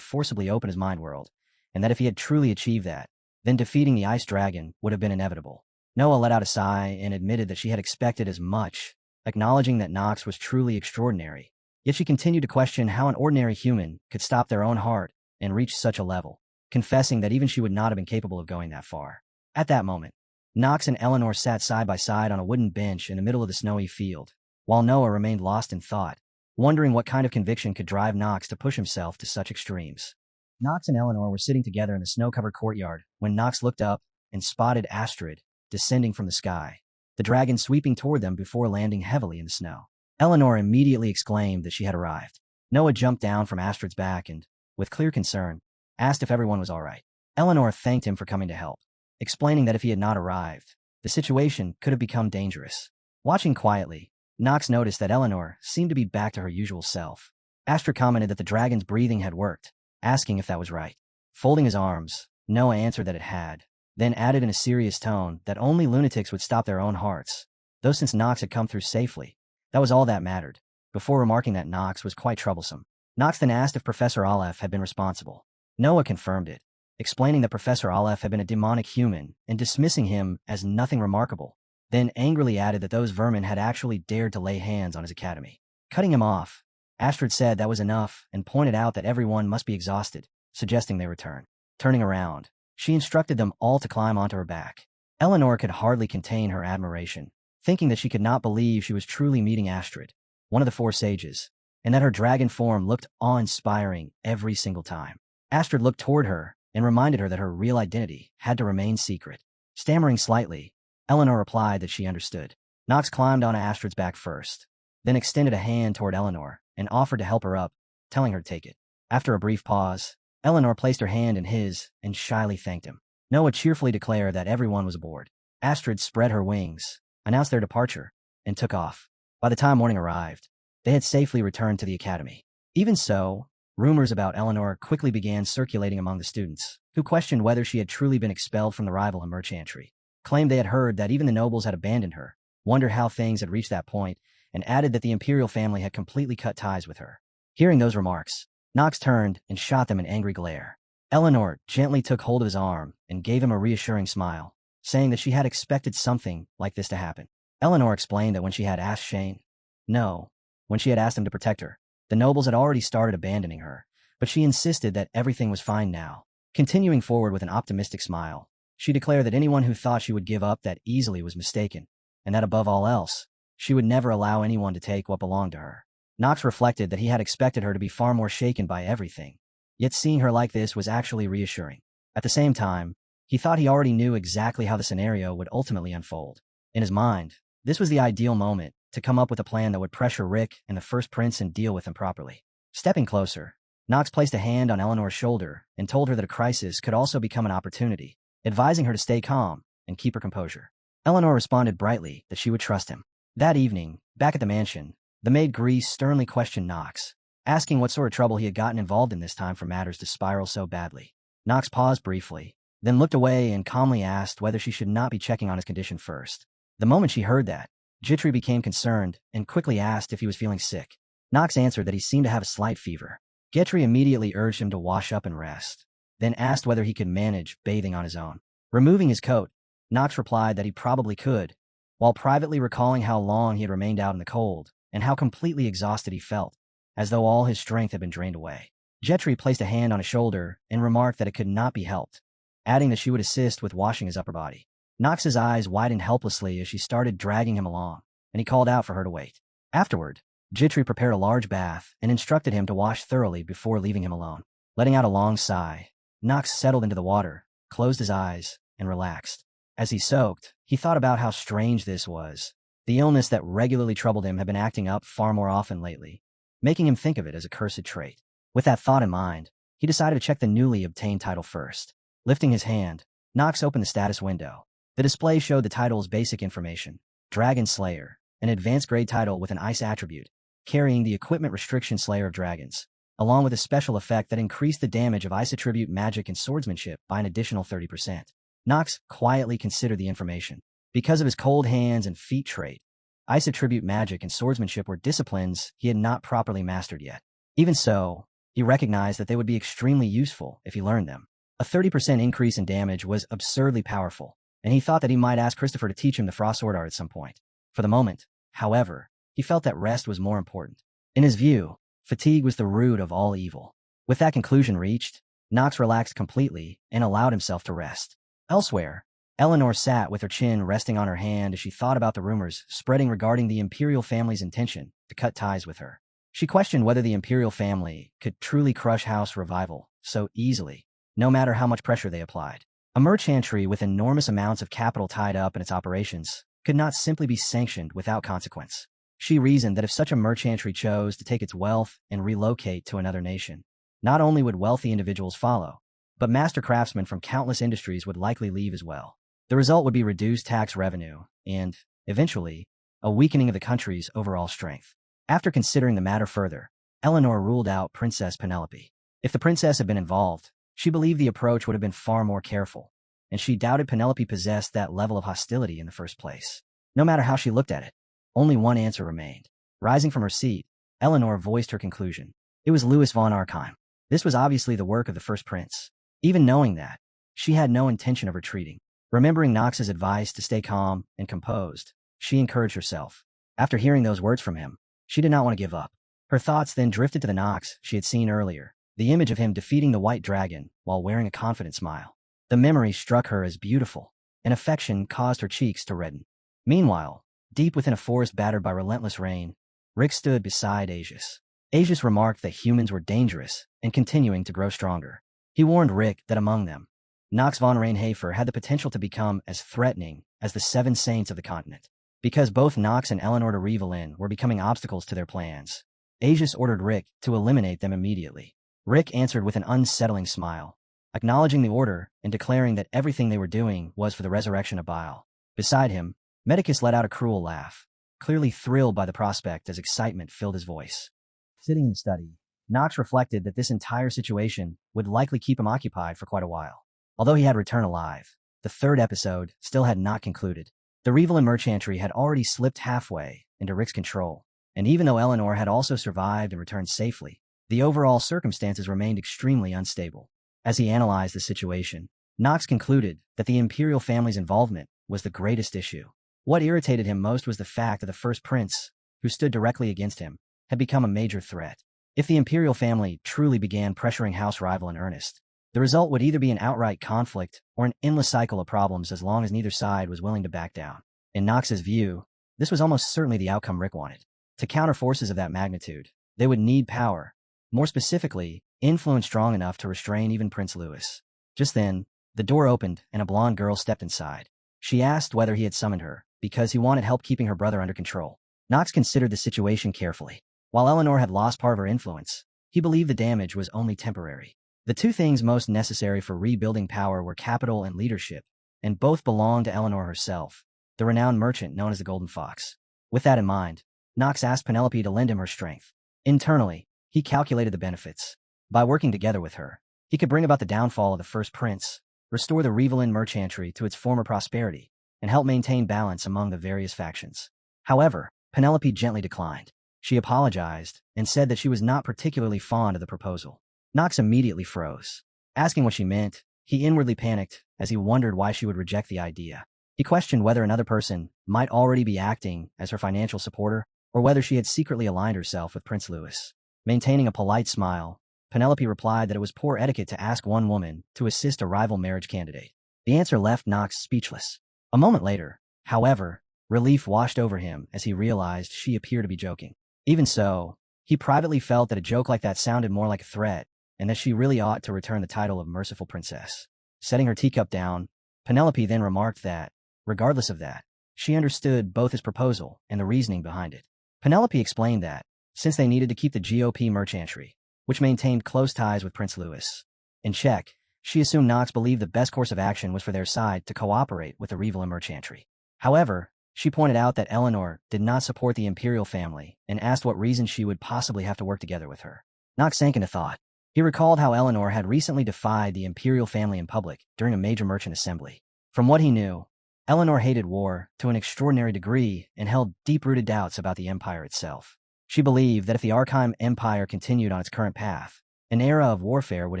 forcibly open his mind world, and that if he had truly achieved that, then defeating the ice dragon would have been inevitable. Noah let out a sigh and admitted that she had expected as much, acknowledging that Knox was truly extraordinary. Yet she continued to question how an ordinary human could stop their own heart and reach such a level, confessing that even she would not have been capable of going that far. At that moment, Knox and Eleanor sat side by side on a wooden bench in the middle of the snowy field, while Noah remained lost in thought, wondering what kind of conviction could drive Knox to push himself to such extremes. Knox and Eleanor were sitting together in the snow-covered courtyard when Knox looked up and spotted Astrid descending from the sky, the dragon sweeping toward them before landing heavily in the snow. Eleanor immediately exclaimed that she had arrived. Noah jumped down from Astrid's back and, with clear concern, asked if everyone was all right. Eleanor thanked him for coming to help, explaining that if he had not arrived, the situation could have become dangerous. Watching quietly, Knox noticed that Eleanor seemed to be back to her usual self. Astrid commented that the dragon's breathing had worked, asking if that was right. Folding his arms, Noah answered that it had, then added in a serious tone that only lunatics would stop their own hearts, though since Knox had come through safely, that was all that mattered, before remarking that Knox was quite troublesome. Knox then asked if Professor Aleph had been responsible. Noah confirmed it, explaining that Professor Aleph had been a demonic human and dismissing him as nothing remarkable, then angrily added that those vermin had actually dared to lay hands on his academy. Cutting him off, Astrid said that was enough and pointed out that everyone must be exhausted, suggesting they return. Turning around, she instructed them all to climb onto her back. Eleanor could hardly contain her admiration, thinking that she could not believe she was truly meeting Astrid, one of the four sages, and that her dragon form looked awe-inspiring every single time. Astrid looked toward her and reminded her that her real identity had to remain secret. Stammering slightly, Eleanor replied that she understood. Knox climbed onto Astrid's back first, then extended a hand toward Eleanor and offered to help her up, telling her to take it. After a brief pause, Eleanor placed her hand in his and shyly thanked him. Noah cheerfully declared that everyone was aboard. Astrid spread her wings, announced their departure, and took off. By the time morning arrived, they had safely returned to the academy. Even so, rumors about Eleanor quickly began circulating among the students, who questioned whether she had truly been expelled from the rival in merchantry, claimed they had heard that even the nobles had abandoned her, wondered how things had reached that point, and added that the imperial family had completely cut ties with her. Hearing those remarks, Knox turned and shot them an angry glare. Eleanor gently took hold of his arm and gave him a reassuring smile, saying that she had expected something like this to happen. Eleanor explained that when she had asked Shane, no, when she had asked him to protect her, the nobles had already started abandoning her, but she insisted that everything was fine now. Continuing forward with an optimistic smile, she declared that anyone who thought she would give up that easily was mistaken, and that above all else, she would never allow anyone to take what belonged to her. Knox reflected that he had expected her to be far more shaken by everything, yet seeing her like this was actually reassuring. At the same time, he thought he already knew exactly how the scenario would ultimately unfold. In his mind, this was the ideal moment to come up with a plan that would pressure Rick and the first prince and deal with him properly. Stepping closer, Knox placed a hand on Eleanor's shoulder and told her that a crisis could also become an opportunity, advising her to stay calm and keep her composure. Eleanor responded brightly that she would trust him. That evening, back at the mansion, the maid Grease sternly questioned Knox, asking what sort of trouble he had gotten involved in this time for matters to spiral so badly. Knox paused briefly, then looked away and calmly asked whether she should not be checking on his condition first. The moment she heard that, Jitri became concerned and quickly asked if he was feeling sick. Knox answered that he seemed to have a slight fever. Gitri immediately urged him to wash up and rest, then asked whether he could manage bathing on his own. Removing his coat, Knox replied that he probably could, while privately recalling how long he had remained out in the cold and how completely exhausted he felt, as though all his strength had been drained away. Gitri placed a hand on his shoulder and remarked that it could not be helped, adding that she would assist with washing his upper body. Knox's eyes widened helplessly as she started dragging him along, and he called out for her to wait. Afterward, Gitri prepared a large bath and instructed him to wash thoroughly before leaving him alone. Letting out a long sigh, Knox settled into the water, closed his eyes, and relaxed. As he soaked, he thought about how strange this was. The illness that regularly troubled him had been acting up far more often lately, making him think of it as a cursed trait. With that thought in mind, he decided to check the newly obtained title first. Lifting his hand, Knox opened the status window. The display showed the title's basic information: Dragon Slayer, an advanced grade title with an ice attribute, carrying the equipment restriction Slayer of Dragons, along with a special effect that increased the damage of ice attribute magic and swordsmanship by an additional 30%. Knox quietly considered the information. Because of his cold hands and feet trait, ice attribute magic and swordsmanship were disciplines he had not properly mastered yet. Even so, he recognized that they would be extremely useful if he learned them. A 30% increase in damage was absurdly powerful, and he thought that he might ask Christopher to teach him the Frost Sword art at some point. For the moment, however, he felt that rest was more important. In his view, fatigue was the root of all evil. With that conclusion reached, Knox relaxed completely and allowed himself to rest. Elsewhere, Eleanor sat with her chin resting on her hand as she thought about the rumors spreading regarding the imperial family's intention to cut ties with her. She questioned whether the imperial family could truly crush House Revival so easily, no matter how much pressure they applied. A merchantry with enormous amounts of capital tied up in its operations could not simply be sanctioned without consequence. She reasoned that if such a merchantry chose to take its wealth and relocate to another nation, not only would wealthy individuals follow, but master craftsmen from countless industries would likely leave as well. The result would be reduced tax revenue and, eventually, a weakening of the country's overall strength. After considering the matter further, Eleanor ruled out Princess Penelope. If the princess had been involved, she believed the approach would have been far more careful, and she doubted Penelope possessed that level of hostility in the first place. No matter how she looked at it, only one answer remained. Rising from her seat, Eleanor voiced her conclusion. It was Louis von Arkheim. This was obviously the work of the first prince. Even knowing that, she had no intention of retreating. Remembering Knox's advice to stay calm and composed, she encouraged herself. After hearing those words from him, she did not want to give up. Her thoughts then drifted to the Knox she had seen earlier, the image of him defeating the White Dragon while wearing a confident smile. The memory struck her as beautiful, and affection caused her cheeks to redden. Meanwhile, deep within a forest battered by relentless rain, Rick stood beside Aegis. Aegis remarked that humans were dangerous and continuing to grow stronger. He warned Rick that among them, Knox von Reinhafer had the potential to become as threatening as the Seven Saints of the continent. Because both Knox and Eleanor de Rivellin were becoming obstacles to their plans, Aegis ordered Rick to eliminate them immediately. Rick answered with an unsettling smile, acknowledging the order and declaring that everything they were doing was for the resurrection of Baal. Beside him, Medicus let out a cruel laugh, clearly thrilled by the prospect as excitement filled his voice. Sitting in the study, Knox reflected that this entire situation would likely keep him occupied for quite a while. Although he had returned alive, the third episode still had not concluded. The Rivellin merchantry had already slipped halfway into Rick's control, and even though Eleanor had also survived and returned safely, the overall circumstances remained extremely unstable. As he analyzed the situation, Knox concluded that the imperial family's involvement was the greatest issue. What irritated him most was the fact that the first prince, who stood directly against him, had become a major threat. If the imperial family truly began pressuring House Rival in earnest, the result would either be an outright conflict or an endless cycle of problems as long as neither side was willing to back down. In Knox's view, this was almost certainly the outcome Rick wanted. To counter forces of that magnitude, they would need power. More specifically, influence strong enough to restrain even Prince Louis. Just then, the door opened and a blonde girl stepped inside. She asked whether he had summoned her, because he wanted help keeping her brother under control. Knox considered the situation carefully. While Eleanor had lost part of her influence, he believed the damage was only temporary. The two things most necessary for rebuilding power were capital and leadership, and both belonged to Eleanor herself, the renowned merchant known as the Golden Fox. With that in mind, Knox asked Penelope to lend him her strength. Internally, he calculated the benefits. By working together with her, he could bring about the downfall of the first prince, restore the Rievelin merchantry to its former prosperity, and help maintain balance among the various factions. However, Penelope gently declined. She apologized and said that she was not particularly fond of the proposal. Knox immediately froze. Asking what she meant, he inwardly panicked as he wondered why she would reject the idea. He questioned whether another person might already be acting as her financial supporter or whether she had secretly aligned herself with Prince Louis. Maintaining a polite smile, Penelope replied that it was poor etiquette to ask one woman to assist a rival marriage candidate. The answer left Knox speechless. A moment later, however, relief washed over him as he realized she appeared to be joking. Even so, he privately felt that a joke like that sounded more like a threat, and that she really ought to return the title of merciful princess. Setting her teacup down, Penelope then remarked that, regardless of that, she understood both his proposal and the reasoning behind it. Penelope explained that, since they needed to keep the GOP merchantry, which maintained close ties with Prince Louis, in check, she assumed Knox believed the best course of action was for their side to cooperate with the Rievelin merchantry. However, she pointed out that Eleanor did not support the imperial family and asked what reason she would possibly have to work together with her. Knox sank into thought. He recalled how Eleanor had recently defied the imperial family in public during a major merchant assembly. From what he knew, Eleanor hated war to an extraordinary degree and held deep-rooted doubts about the empire itself. She believed that if the Archime Empire continued on its current path, an era of warfare would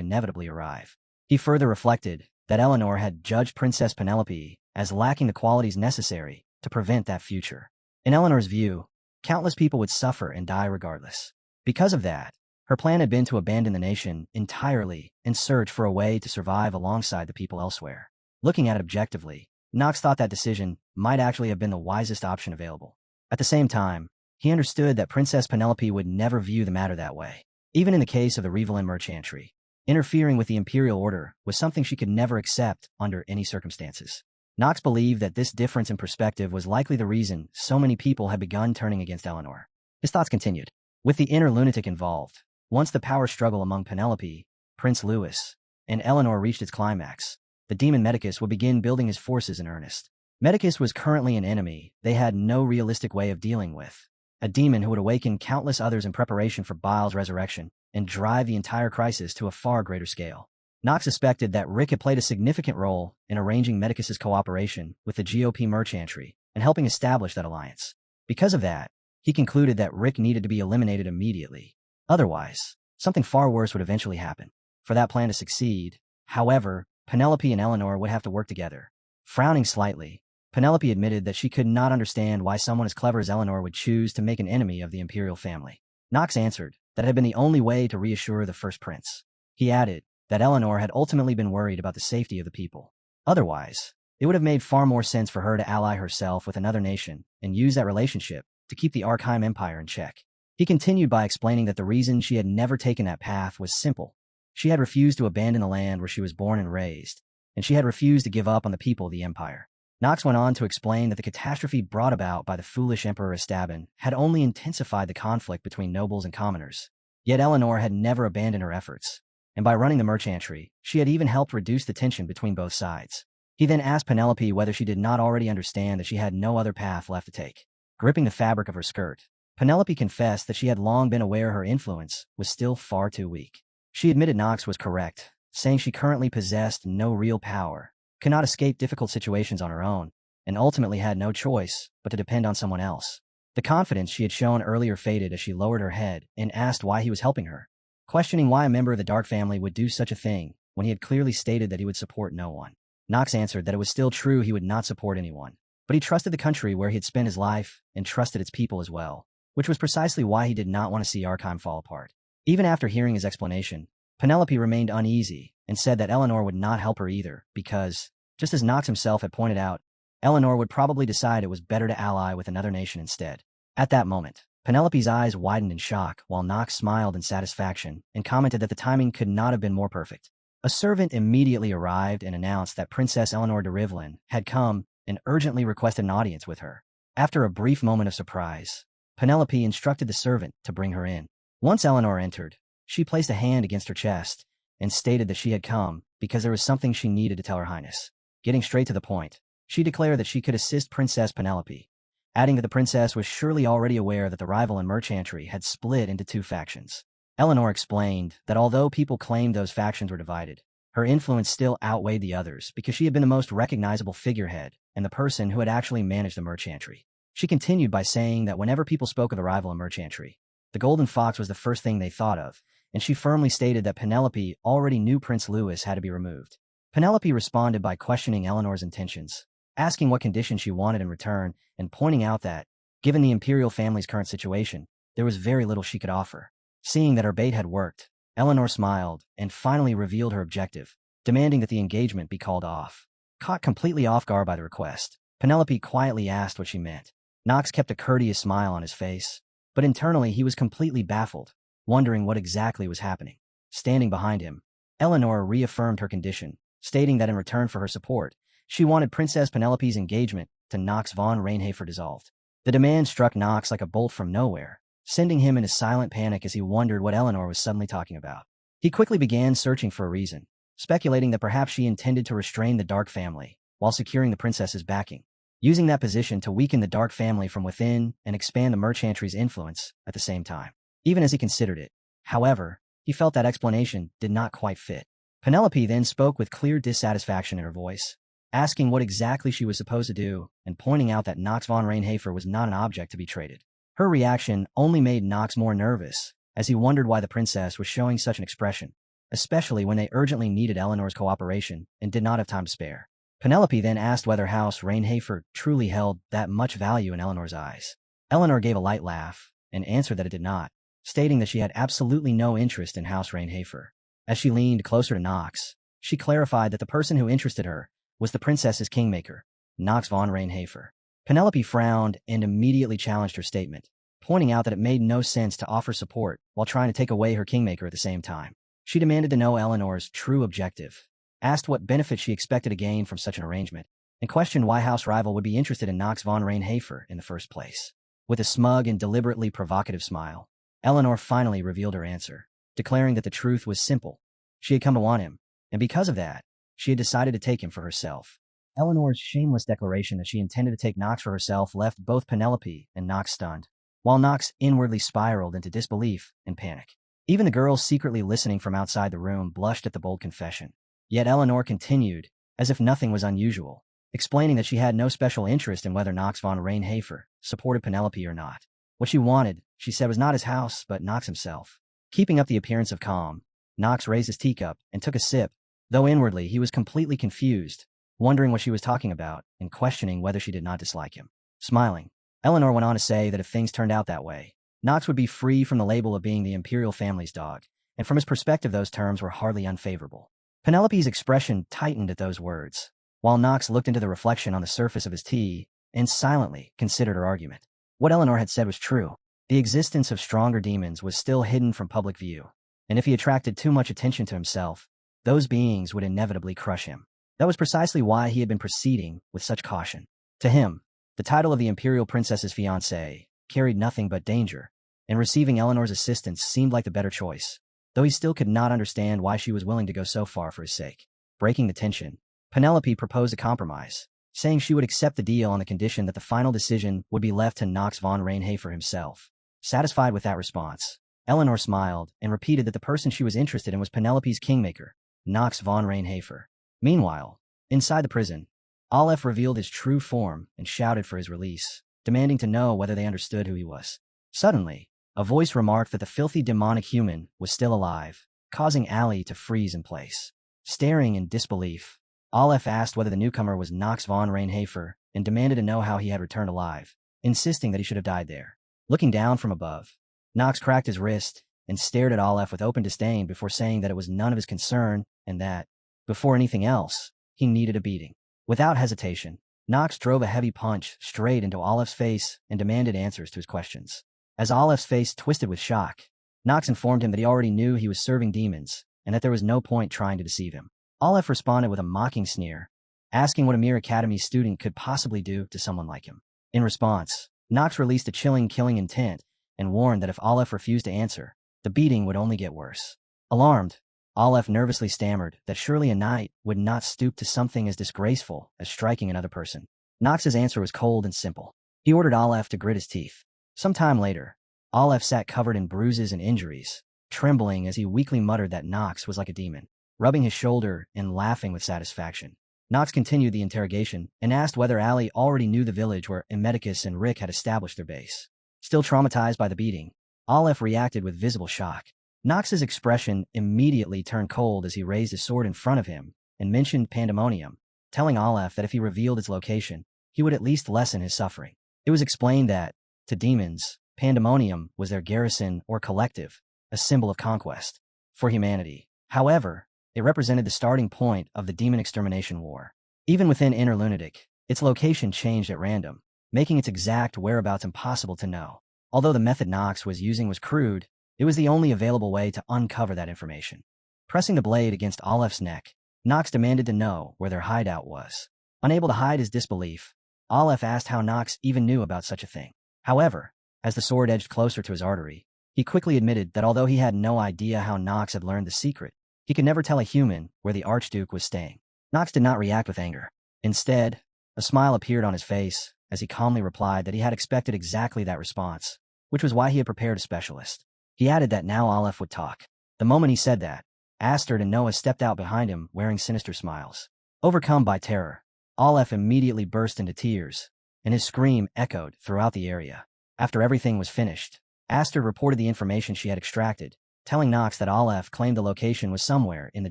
inevitably arrive. He further reflected that Eleanor had judged Princess Penelope as lacking the qualities necessary to prevent that future. In Eleanor's view, countless people would suffer and die regardless. Because of that, her plan had been to abandon the nation entirely and search for a way to survive alongside the people elsewhere. Looking at it objectively, Knox thought that decision might actually have been the wisest option available. At the same time, he understood that Princess Penelope would never view the matter that way. Even in the case of the Rievelin merchantry, interfering with the imperial order was something she could never accept under any circumstances. Knox believed that this difference in perspective was likely the reason so many people had begun turning against Eleanor. His thoughts continued. With the inner lunatic involved, once the power struggle among Penelope, Prince Louis, and Eleanor reached its climax, the demon Medicus would begin building his forces in earnest. Medicus was currently an enemy they had no realistic way of dealing with, a demon who would awaken countless others in preparation for Baal's resurrection and drive the entire crisis to a far greater scale. Knox suspected that Rick had played a significant role in arranging Medicus's cooperation with the GOP merchantry and helping establish that alliance. Because of that, he concluded that Rick needed to be eliminated immediately. Otherwise, something far worse would eventually happen. For that plan to succeed, however, Penelope and Eleanor would have to work together. Frowning slightly, Penelope admitted that she could not understand why someone as clever as Eleanor would choose to make an enemy of the imperial family. Knox answered that it had been the only way to reassure the first prince. He added that Eleanor had ultimately been worried about the safety of the people. Otherwise, it would have made far more sense for her to ally herself with another nation and use that relationship to keep the Archime Empire in check. He continued by explaining that the reason she had never taken that path was simple. She had refused to abandon the land where she was born and raised, and she had refused to give up on the people of the empire. Knox went on to explain that the catastrophe brought about by the foolish Emperor Esteban had only intensified the conflict between nobles and commoners. Yet Eleanor had never abandoned her efforts, and by running the merchantry, she had even helped reduce the tension between both sides. He then asked Penelope whether she did not already understand that she had no other path left to take. Gripping the fabric of her skirt, Penelope confessed that she had long been aware her influence was still far too weak. She admitted Knox was correct, saying she currently possessed no real power, could not escape difficult situations on her own, and ultimately had no choice but to depend on someone else. The confidence she had shown earlier faded as she lowered her head and asked why he was helping her, questioning why a member of the Dark family would do such a thing when he had clearly stated that he would support no one. Knox answered that it was still true he would not support anyone, but he trusted the country where he had spent his life and trusted its people as well, which was precisely why he did not want to see Archime fall apart. Even after hearing his explanation, Penelope remained uneasy and said that Eleanor would not help her either because, just as Knox himself had pointed out, Eleanor would probably decide it was better to ally with another nation instead. At that moment, Penelope's eyes widened in shock while Knox smiled in satisfaction and commented that the timing could not have been more perfect. A servant immediately arrived and announced that Princess Eleanor de Rivlin had come and urgently requested an audience with her. After a brief moment of surprise, Penelope instructed the servant to bring her in. Once Eleanor entered, she placed a hand against her chest and stated that she had come because there was something she needed to tell her highness. Getting straight to the point, she declared that she could assist Princess Penelope, adding that the princess was surely already aware that the rival in merchantry had split into two factions. Eleanor explained that although people claimed those factions were divided, her influence still outweighed the others because she had been the most recognizable figurehead and the person who had actually managed the merchantry. She continued by saying that whenever people spoke of the rival in merchantry, the Golden Fox was the first thing they thought of, and she firmly stated that Penelope already knew Prince Louis had to be removed. Penelope responded by questioning Eleanor's intentions, asking what conditions she wanted in return, and pointing out that, given the imperial family's current situation, there was very little she could offer. Seeing that her bait had worked, Eleanor smiled and finally revealed her objective, demanding that the engagement be called off. Caught completely off guard by the request, Penelope quietly asked what she meant. Knox kept a courteous smile on his face, but internally he was completely baffled, wondering what exactly was happening. Standing behind him, Eleanor reaffirmed her condition, stating that in return for her support, she wanted Princess Penelope's engagement to Knox von Reinhafer dissolved. The demand struck Knox like a bolt from nowhere, sending him into silent panic as he wondered what Eleanor was suddenly talking about. He quickly began searching for a reason, speculating that perhaps she intended to restrain the Dark family while securing the princess's backing, using that position to weaken the Dark family from within and expand the merchantry's influence at the same time. Even as he considered it, however, he felt that explanation did not quite fit. Penelope then spoke with clear dissatisfaction in her voice, asking what exactly she was supposed to do and pointing out that Knox von Reinhafer was not an object to be traded. Her reaction only made Knox more nervous, as he wondered why the princess was showing such an expression, especially when they urgently needed Eleanor's cooperation and did not have time to spare. Penelope then asked whether House Reinhafer truly held that much value in Eleanor's eyes. Eleanor gave a light laugh and answered that it did not, stating that she had absolutely no interest in House Reinhafer. As she leaned closer to Knox, she clarified that the person who interested her was the princess's kingmaker, Knox von Reinhafer. Penelope frowned and immediately challenged her statement, pointing out that it made no sense to offer support while trying to take away her kingmaker at the same time. She demanded to know Eleanor's true objective, asked what benefit she expected to gain from such an arrangement, and questioned why House Rival would be interested in Knox von Reinhafer in the first place. With a smug and deliberately provocative smile, Eleanor finally revealed her answer, declaring that the truth was simple. She had come to want him, and because of that, she had decided to take him for herself. Eleanor's shameless declaration that she intended to take Knox for herself left both Penelope and Knox stunned, while Knox inwardly spiraled into disbelief and panic. Even the girls secretly listening from outside the room blushed at the bold confession. Yet Eleanor continued, as if nothing was unusual, explaining that she had no special interest in whether Knox von Reinhafer supported Penelope or not. What she wanted, she said, was not his house, but Knox himself. Keeping up the appearance of calm, Knox raised his teacup and took a sip, though inwardly he was completely confused, wondering what she was talking about and questioning whether she did not dislike him. Smiling, Eleanor went on to say that if things turned out that way, Knox would be free from the label of being the imperial family's dog, and from his perspective those terms were hardly unfavorable. Penelope's expression tightened at those words, while Knox looked into the reflection on the surface of his tea and silently considered her argument. What Eleanor had said was true. The existence of stronger demons was still hidden from public view, and if he attracted too much attention to himself, those beings would inevitably crush him. That was precisely why he had been proceeding with such caution. To him, the title of the imperial princess's fiancé carried nothing but danger, and receiving Eleanor's assistance seemed like the better choice, though he still could not understand why she was willing to go so far for his sake. Breaking the tension, Penelope proposed a compromise, saying she would accept the deal on the condition that the final decision would be left to Knox von Reinhafer himself. Satisfied with that response, Eleanor smiled and repeated that the person she was interested in was Penelope's kingmaker, Knox von Reinhafer. Meanwhile, inside the prison, Aleph revealed his true form and shouted for his release, demanding to know whether they understood who he was. Suddenly, a voice remarked that the filthy demonic human was still alive, causing Ali to freeze in place. Staring in disbelief, Aleph asked whether the newcomer was Knox von Reinhafer and demanded to know how he had returned alive, insisting that he should have died there. Looking down from above, Knox cracked his wrist and stared at Aleph with open disdain before saying that it was none of his concern and that, before anything else, he needed a beating. Without hesitation, Knox drove a heavy punch straight into Aleph's face and demanded answers to his questions. As Aleph's face twisted with shock, Knox informed him that he already knew he was serving demons and that there was no point trying to deceive him. Aleph responded with a mocking sneer, asking what a mere academy student could possibly do to someone like him. In response, Knox released a chilling killing intent and warned that if Aleph refused to answer, the beating would only get worse. Alarmed, Aleph nervously stammered that surely a knight would not stoop to something as disgraceful as striking another person. Knox's answer was cold and simple. He ordered Aleph to grit his teeth. Some time later, Aleph sat covered in bruises and injuries, trembling as he weakly muttered that Knox was like a demon, rubbing his shoulder and laughing with satisfaction. Knox continued the interrogation and asked whether Ali already knew the village where Emmeticus and Rick had established their base. Still traumatized by the beating, Aleph reacted with visible shock. Knox's expression immediately turned cold as he raised his sword in front of him and mentioned Pandemonium, telling Aleph that if he revealed its location, he would at least lessen his suffering. It was explained that, to demons, Pandemonium was their garrison or collective, a symbol of conquest for humanity. However, it represented the starting point of the demon extermination war. Even within Inner Lunatic, its location changed at random, making its exact whereabouts impossible to know. Although the method Knox was using was crude, it was the only available way to uncover that information. Pressing the blade against Aleph's neck, Knox demanded to know where their hideout was. Unable to hide his disbelief, Aleph asked how Knox even knew about such a thing. However, as the sword edged closer to his artery, he quickly admitted that although he had no idea how Knox had learned the secret, he could never tell a human where the Archduke was staying. Knox did not react with anger. Instead, a smile appeared on his face as he calmly replied that he had expected exactly that response, which was why he had prepared a specialist. He added that now Aleph would talk. The moment he said that, Astrid and Noah stepped out behind him wearing sinister smiles. Overcome by terror, Aleph immediately burst into tears, and his scream echoed throughout the area. After everything was finished, Astrid reported the information she had extracted, telling Knox that Aleph claimed the location was somewhere in the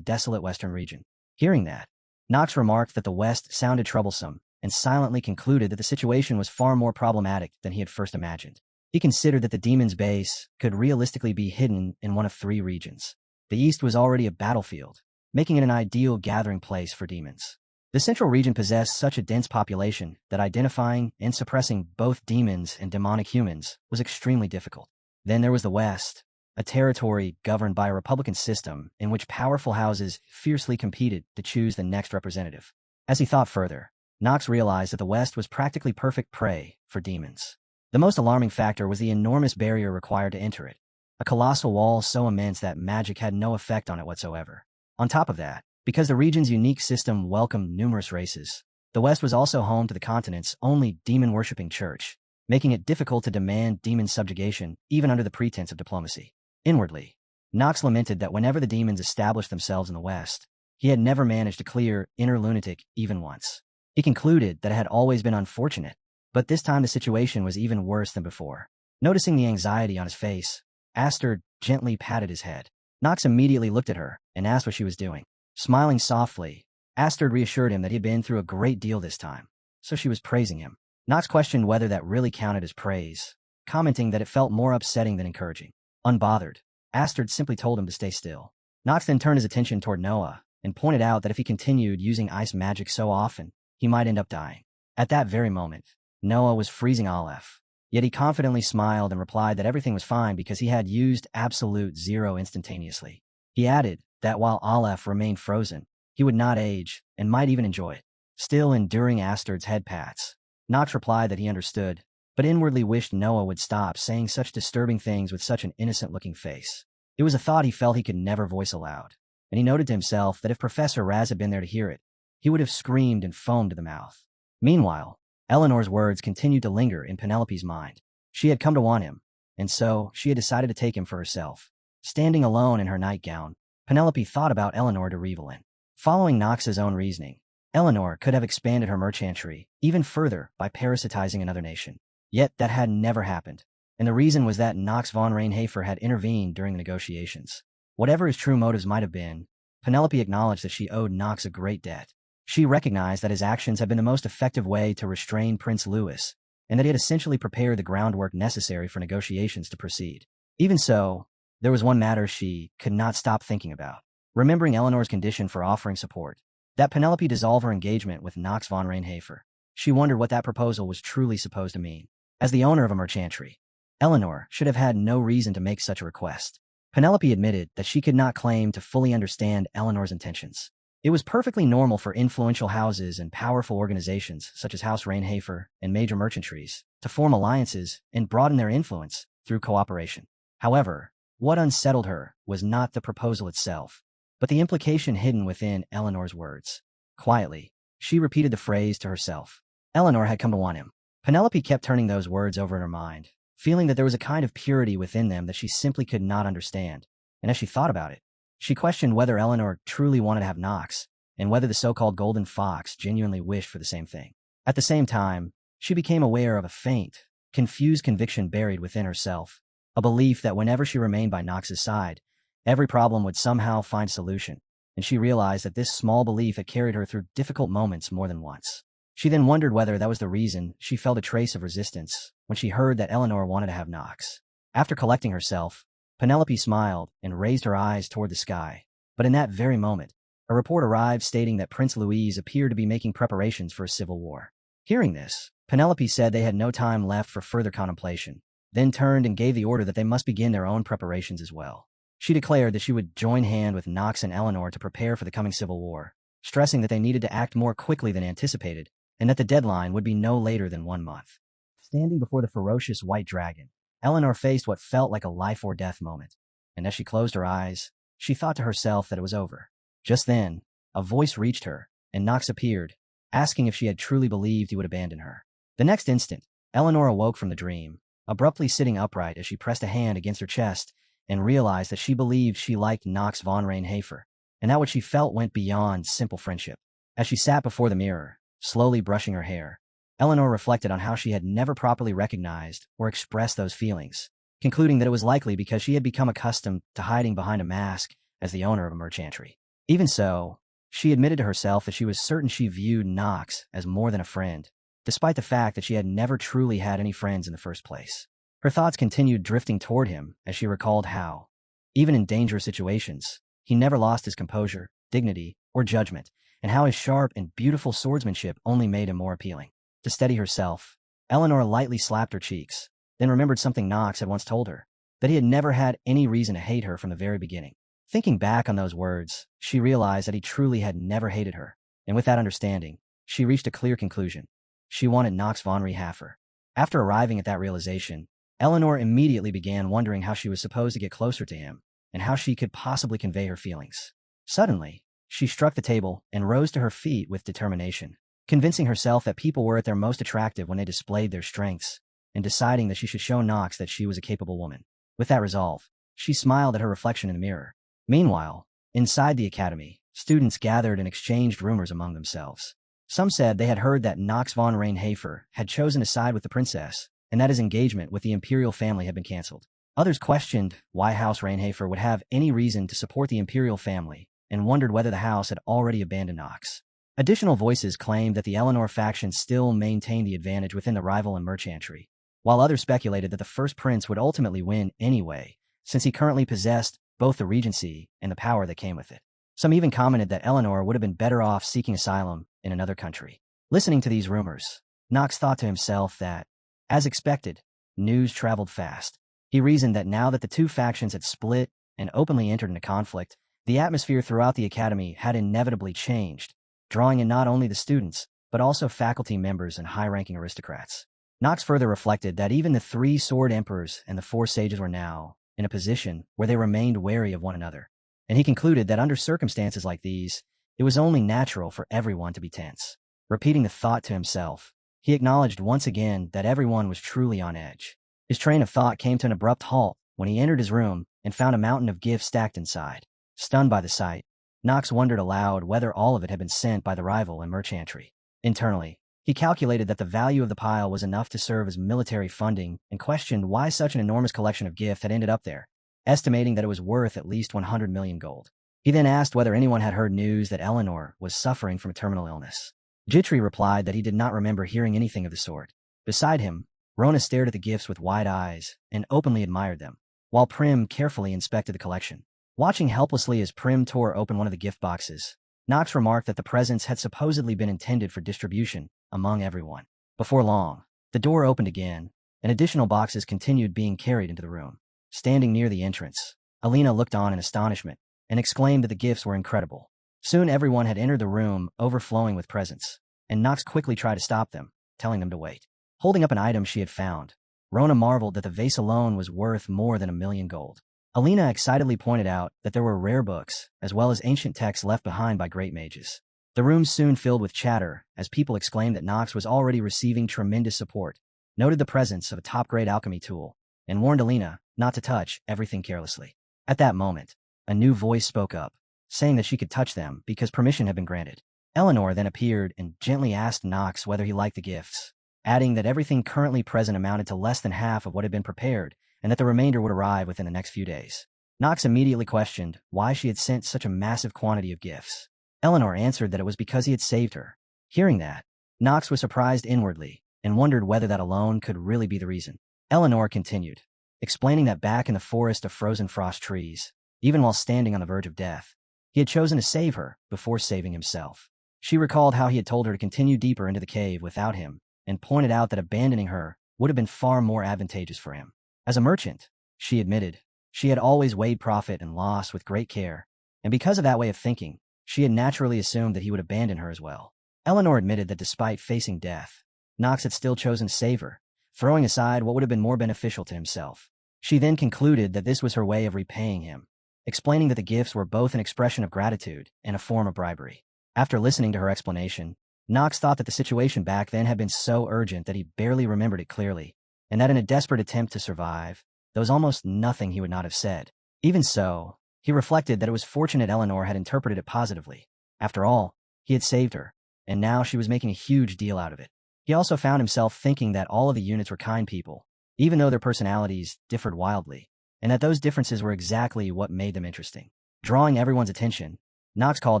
desolate western region. Hearing that, Knox remarked that the west sounded troublesome and silently concluded that the situation was far more problematic than he had first imagined. He considered that the demon's base could realistically be hidden in one of three regions. The east was already a battlefield, making it an ideal gathering place for demons. The central region possessed such a dense population that identifying and suppressing both demons and demonic humans was extremely difficult. Then there was the west, a territory governed by a republican system in which powerful houses fiercely competed to choose the next representative. As he thought further, Knox realized that the west was practically perfect prey for demons. The most alarming factor was the enormous barrier required to enter it, a colossal wall so immense that magic had no effect on it whatsoever. On top of that, because the region's unique system welcomed numerous races, the west was also home to the continent's only demon-worshipping church, making it difficult to demand demon subjugation even under the pretense of diplomacy. Inwardly, Knox lamented that whenever the demons established themselves in the west, he had never managed to clear Inner Lunatic even once. He concluded that it had always been unfortunate, but this time the situation was even worse than before. Noticing the anxiety on his face, Astrid gently patted his head. Knox immediately looked at her and asked what she was doing. Smiling softly, Astrid reassured him that he had been through a great deal this time, so she was praising him. Knox questioned whether that really counted as praise, commenting that it felt more upsetting than encouraging. Unbothered, Astrid simply told him to stay still. Knox then turned his attention toward Noah and pointed out that if he continued using ice magic so often, he might end up dying. At that very moment, Noah was freezing Aleph, yet he confidently smiled and replied that everything was fine because he had used absolute zero instantaneously. He added that while Aleph remained frozen, he would not age and might even enjoy it. Still enduring Astrid's head pats, Knox replied that he understood, but inwardly wished Noah would stop saying such disturbing things with such an innocent-looking face. It was a thought he felt he could never voice aloud, and he noted to himself that if Professor Raz had been there to hear it, he would have screamed and foamed to the mouth. Meanwhile, Eleanor's words continued to linger in Penelope's mind. She had come to want him, and so she had decided to take him for herself. Standing alone in her nightgown, Penelope thought about Eleanor de Rievelin. Following Knox's own reasoning, Eleanor could have expanded her merchantry even further by parasitizing another nation. Yet that had never happened, and the reason was that Knox von Reinhafer had intervened during the negotiations. Whatever his true motives might have been, Penelope acknowledged that she owed Knox a great debt. She recognized that his actions had been the most effective way to restrain Prince Louis, and that he had essentially prepared the groundwork necessary for negotiations to proceed. Even so, there was one matter she could not stop thinking about. Remembering Eleanor's condition for offering support, that Penelope dissolve her engagement with Knox von Reinhafer, she wondered what that proposal was truly supposed to mean. As the owner of a merchantry, Eleanor should have had no reason to make such a request. Penelope admitted that she could not claim to fully understand Eleanor's intentions. It was perfectly normal for influential houses and powerful organizations such as House Rainhafer and major merchantries to form alliances and broaden their influence through cooperation. However, what unsettled her was not the proposal itself, but the implication hidden within Eleanor's words. Quietly, she repeated the phrase to herself. Eleanor had come to want him. Penelope kept turning those words over in her mind, feeling that there was a kind of purity within them that she simply could not understand. And as she thought about it, she questioned whether Eleanor truly wanted to have Knox, and whether the so-called Golden Fox genuinely wished for the same thing. At the same time, she became aware of a faint, confused conviction buried within herself, a belief that whenever she remained by Knox's side, every problem would somehow find solution, and she realized that this small belief had carried her through difficult moments more than once. She then wondered whether that was the reason she felt a trace of resistance when she heard that Eleanor wanted to have Knox. After collecting herself, Penelope smiled and raised her eyes toward the sky. But in that very moment, a report arrived stating that Prince Louis appeared to be making preparations for a civil war. Hearing this, Penelope said they had no time left for further contemplation, then turned and gave the order that they must begin their own preparations as well. She declared that she would join hand with Knox and Eleanor to prepare for the coming civil war, stressing that they needed to act more quickly than anticipated, and that the deadline would be no later than 1 month. Standing before the ferocious white dragon, Eleanor faced what felt like a life-or-death moment, and as she closed her eyes, she thought to herself that it was over. Just then, a voice reached her, and Knox appeared, asking if she had truly believed he would abandon her. The next instant, Eleanor awoke from the dream, abruptly sitting upright as she pressed a hand against her chest and realized that she believed she liked Knox von Rainhafer, and that what she felt went beyond simple friendship. As she sat before the mirror, slowly brushing her hair, Eleanor reflected on how she had never properly recognized or expressed those feelings, concluding that it was likely because she had become accustomed to hiding behind a mask as the owner of a merchantry. Even so, she admitted to herself that she was certain she viewed Knox as more than a friend, despite the fact that she had never truly had any friends in the first place. Her thoughts continued drifting toward him as she recalled how, even in dangerous situations, he never lost his composure, dignity, or judgment, and how his sharp and beautiful swordsmanship only made him more appealing. To steady herself, Eleanor lightly slapped her cheeks, then remembered something Knox had once told her, that he had never had any reason to hate her from the very beginning. Thinking back on those words, she realized that he truly had never hated her, and with that understanding, she reached a clear conclusion. She wanted Knox von Rainhafer. After arriving at that realization, Eleanor immediately began wondering how she was supposed to get closer to him, and how she could possibly convey her feelings. Suddenly, she struck the table and rose to her feet with determination, convincing herself that people were at their most attractive when they displayed their strengths, and deciding that she should show Knox that she was a capable woman. With that resolve, she smiled at her reflection in the mirror. Meanwhile, inside the academy, students gathered and exchanged rumors among themselves. Some said they had heard that Knox von Rainhafer had chosen to side with the princess, and that his engagement with the imperial family had been cancelled. Others questioned why House Rainhafer would have any reason to support the imperial family, and wondered whether the house had already abandoned Knox. Additional voices claimed that the Eleanor faction still maintained the advantage within the rival and merchantry, while others speculated that the first prince would ultimately win anyway, since he currently possessed both the regency and the power that came with it. Some even commented that Eleanor would have been better off seeking asylum in another country. Listening to these rumors, Knox thought to himself that, as expected, news traveled fast. He reasoned that now that the two factions had split and openly entered into conflict, the atmosphere throughout the academy had inevitably changed, drawing in not only the students, but also faculty members and high-ranking aristocrats. Knox further reflected that even the 3 sword emperors and the 4 sages were now in a position where they remained wary of one another, and he concluded that under circumstances like these, it was only natural for everyone to be tense. Repeating the thought to himself, he acknowledged once again that everyone was truly on edge. His train of thought came to an abrupt halt when he entered his room and found a mountain of gifts stacked inside. Stunned by the sight, Knox wondered aloud whether all of it had been sent by the rival and merchantry. Internally, he calculated that the value of the pile was enough to serve as military funding and questioned why such an enormous collection of gifts had ended up there, estimating that it was worth at least 100 million gold. He then asked whether anyone had heard news that Eleanor was suffering from a terminal illness. Jitri replied that he did not remember hearing anything of the sort. Beside him, Rona stared at the gifts with wide eyes and openly admired them, while Prim carefully inspected the collection. Watching helplessly as Prim tore open one of the gift boxes, Knox remarked that the presents had supposedly been intended for distribution among everyone. Before long, the door opened again, and additional boxes continued being carried into the room. Standing near the entrance, Alina looked on in astonishment and exclaimed that the gifts were incredible. Soon everyone had entered the room, overflowing with presents, and Nox quickly tried to stop them, telling them to wait. Holding up an item she had found, Rona marveled that the vase alone was worth more than 1,000,000 gold. Alina excitedly pointed out that there were rare books, as well as ancient texts left behind by great mages. The room soon filled with chatter, as people exclaimed that Nox was already receiving tremendous support, noted the presence of a top-grade alchemy tool, and warned Alina not to touch everything carelessly. At that moment, a new voice spoke up, saying that she could touch them because permission had been granted. Eleanor then appeared and gently asked Nox whether he liked the gifts, adding that everything currently present amounted to less than half of what had been prepared and that the remainder would arrive within the next few days. Nox immediately questioned why she had sent such a massive quantity of gifts. Eleanor answered that it was because he had saved her. Hearing that, Nox was surprised inwardly and wondered whether that alone could really be the reason. Eleanor continued, explaining that back in the forest of frozen frost trees, even while standing on the verge of death, he had chosen to save her before saving himself. She recalled how he had told her to continue deeper into the cave without him and pointed out that abandoning her would have been far more advantageous for him. As a merchant, she admitted, she had always weighed profit and loss with great care, and because of that way of thinking, she had naturally assumed that he would abandon her as well. Eleanor admitted that despite facing death, Nox had still chosen to save her, throwing aside what would have been more beneficial to himself. She then concluded that this was her way of repaying him, explaining that the gifts were both an expression of gratitude and a form of bribery. After listening to her explanation, Nox thought that the situation back then had been so urgent that he barely remembered it clearly, and that in a desperate attempt to survive, there was almost nothing he would not have said. Even so, he reflected that it was fortunate Eleanor had interpreted it positively. After all, he had saved her, and now she was making a huge deal out of it. He also found himself thinking that all of the units were kind people, even though their personalities differed wildly, and that those differences were exactly what made them interesting. Drawing everyone's attention, Nox called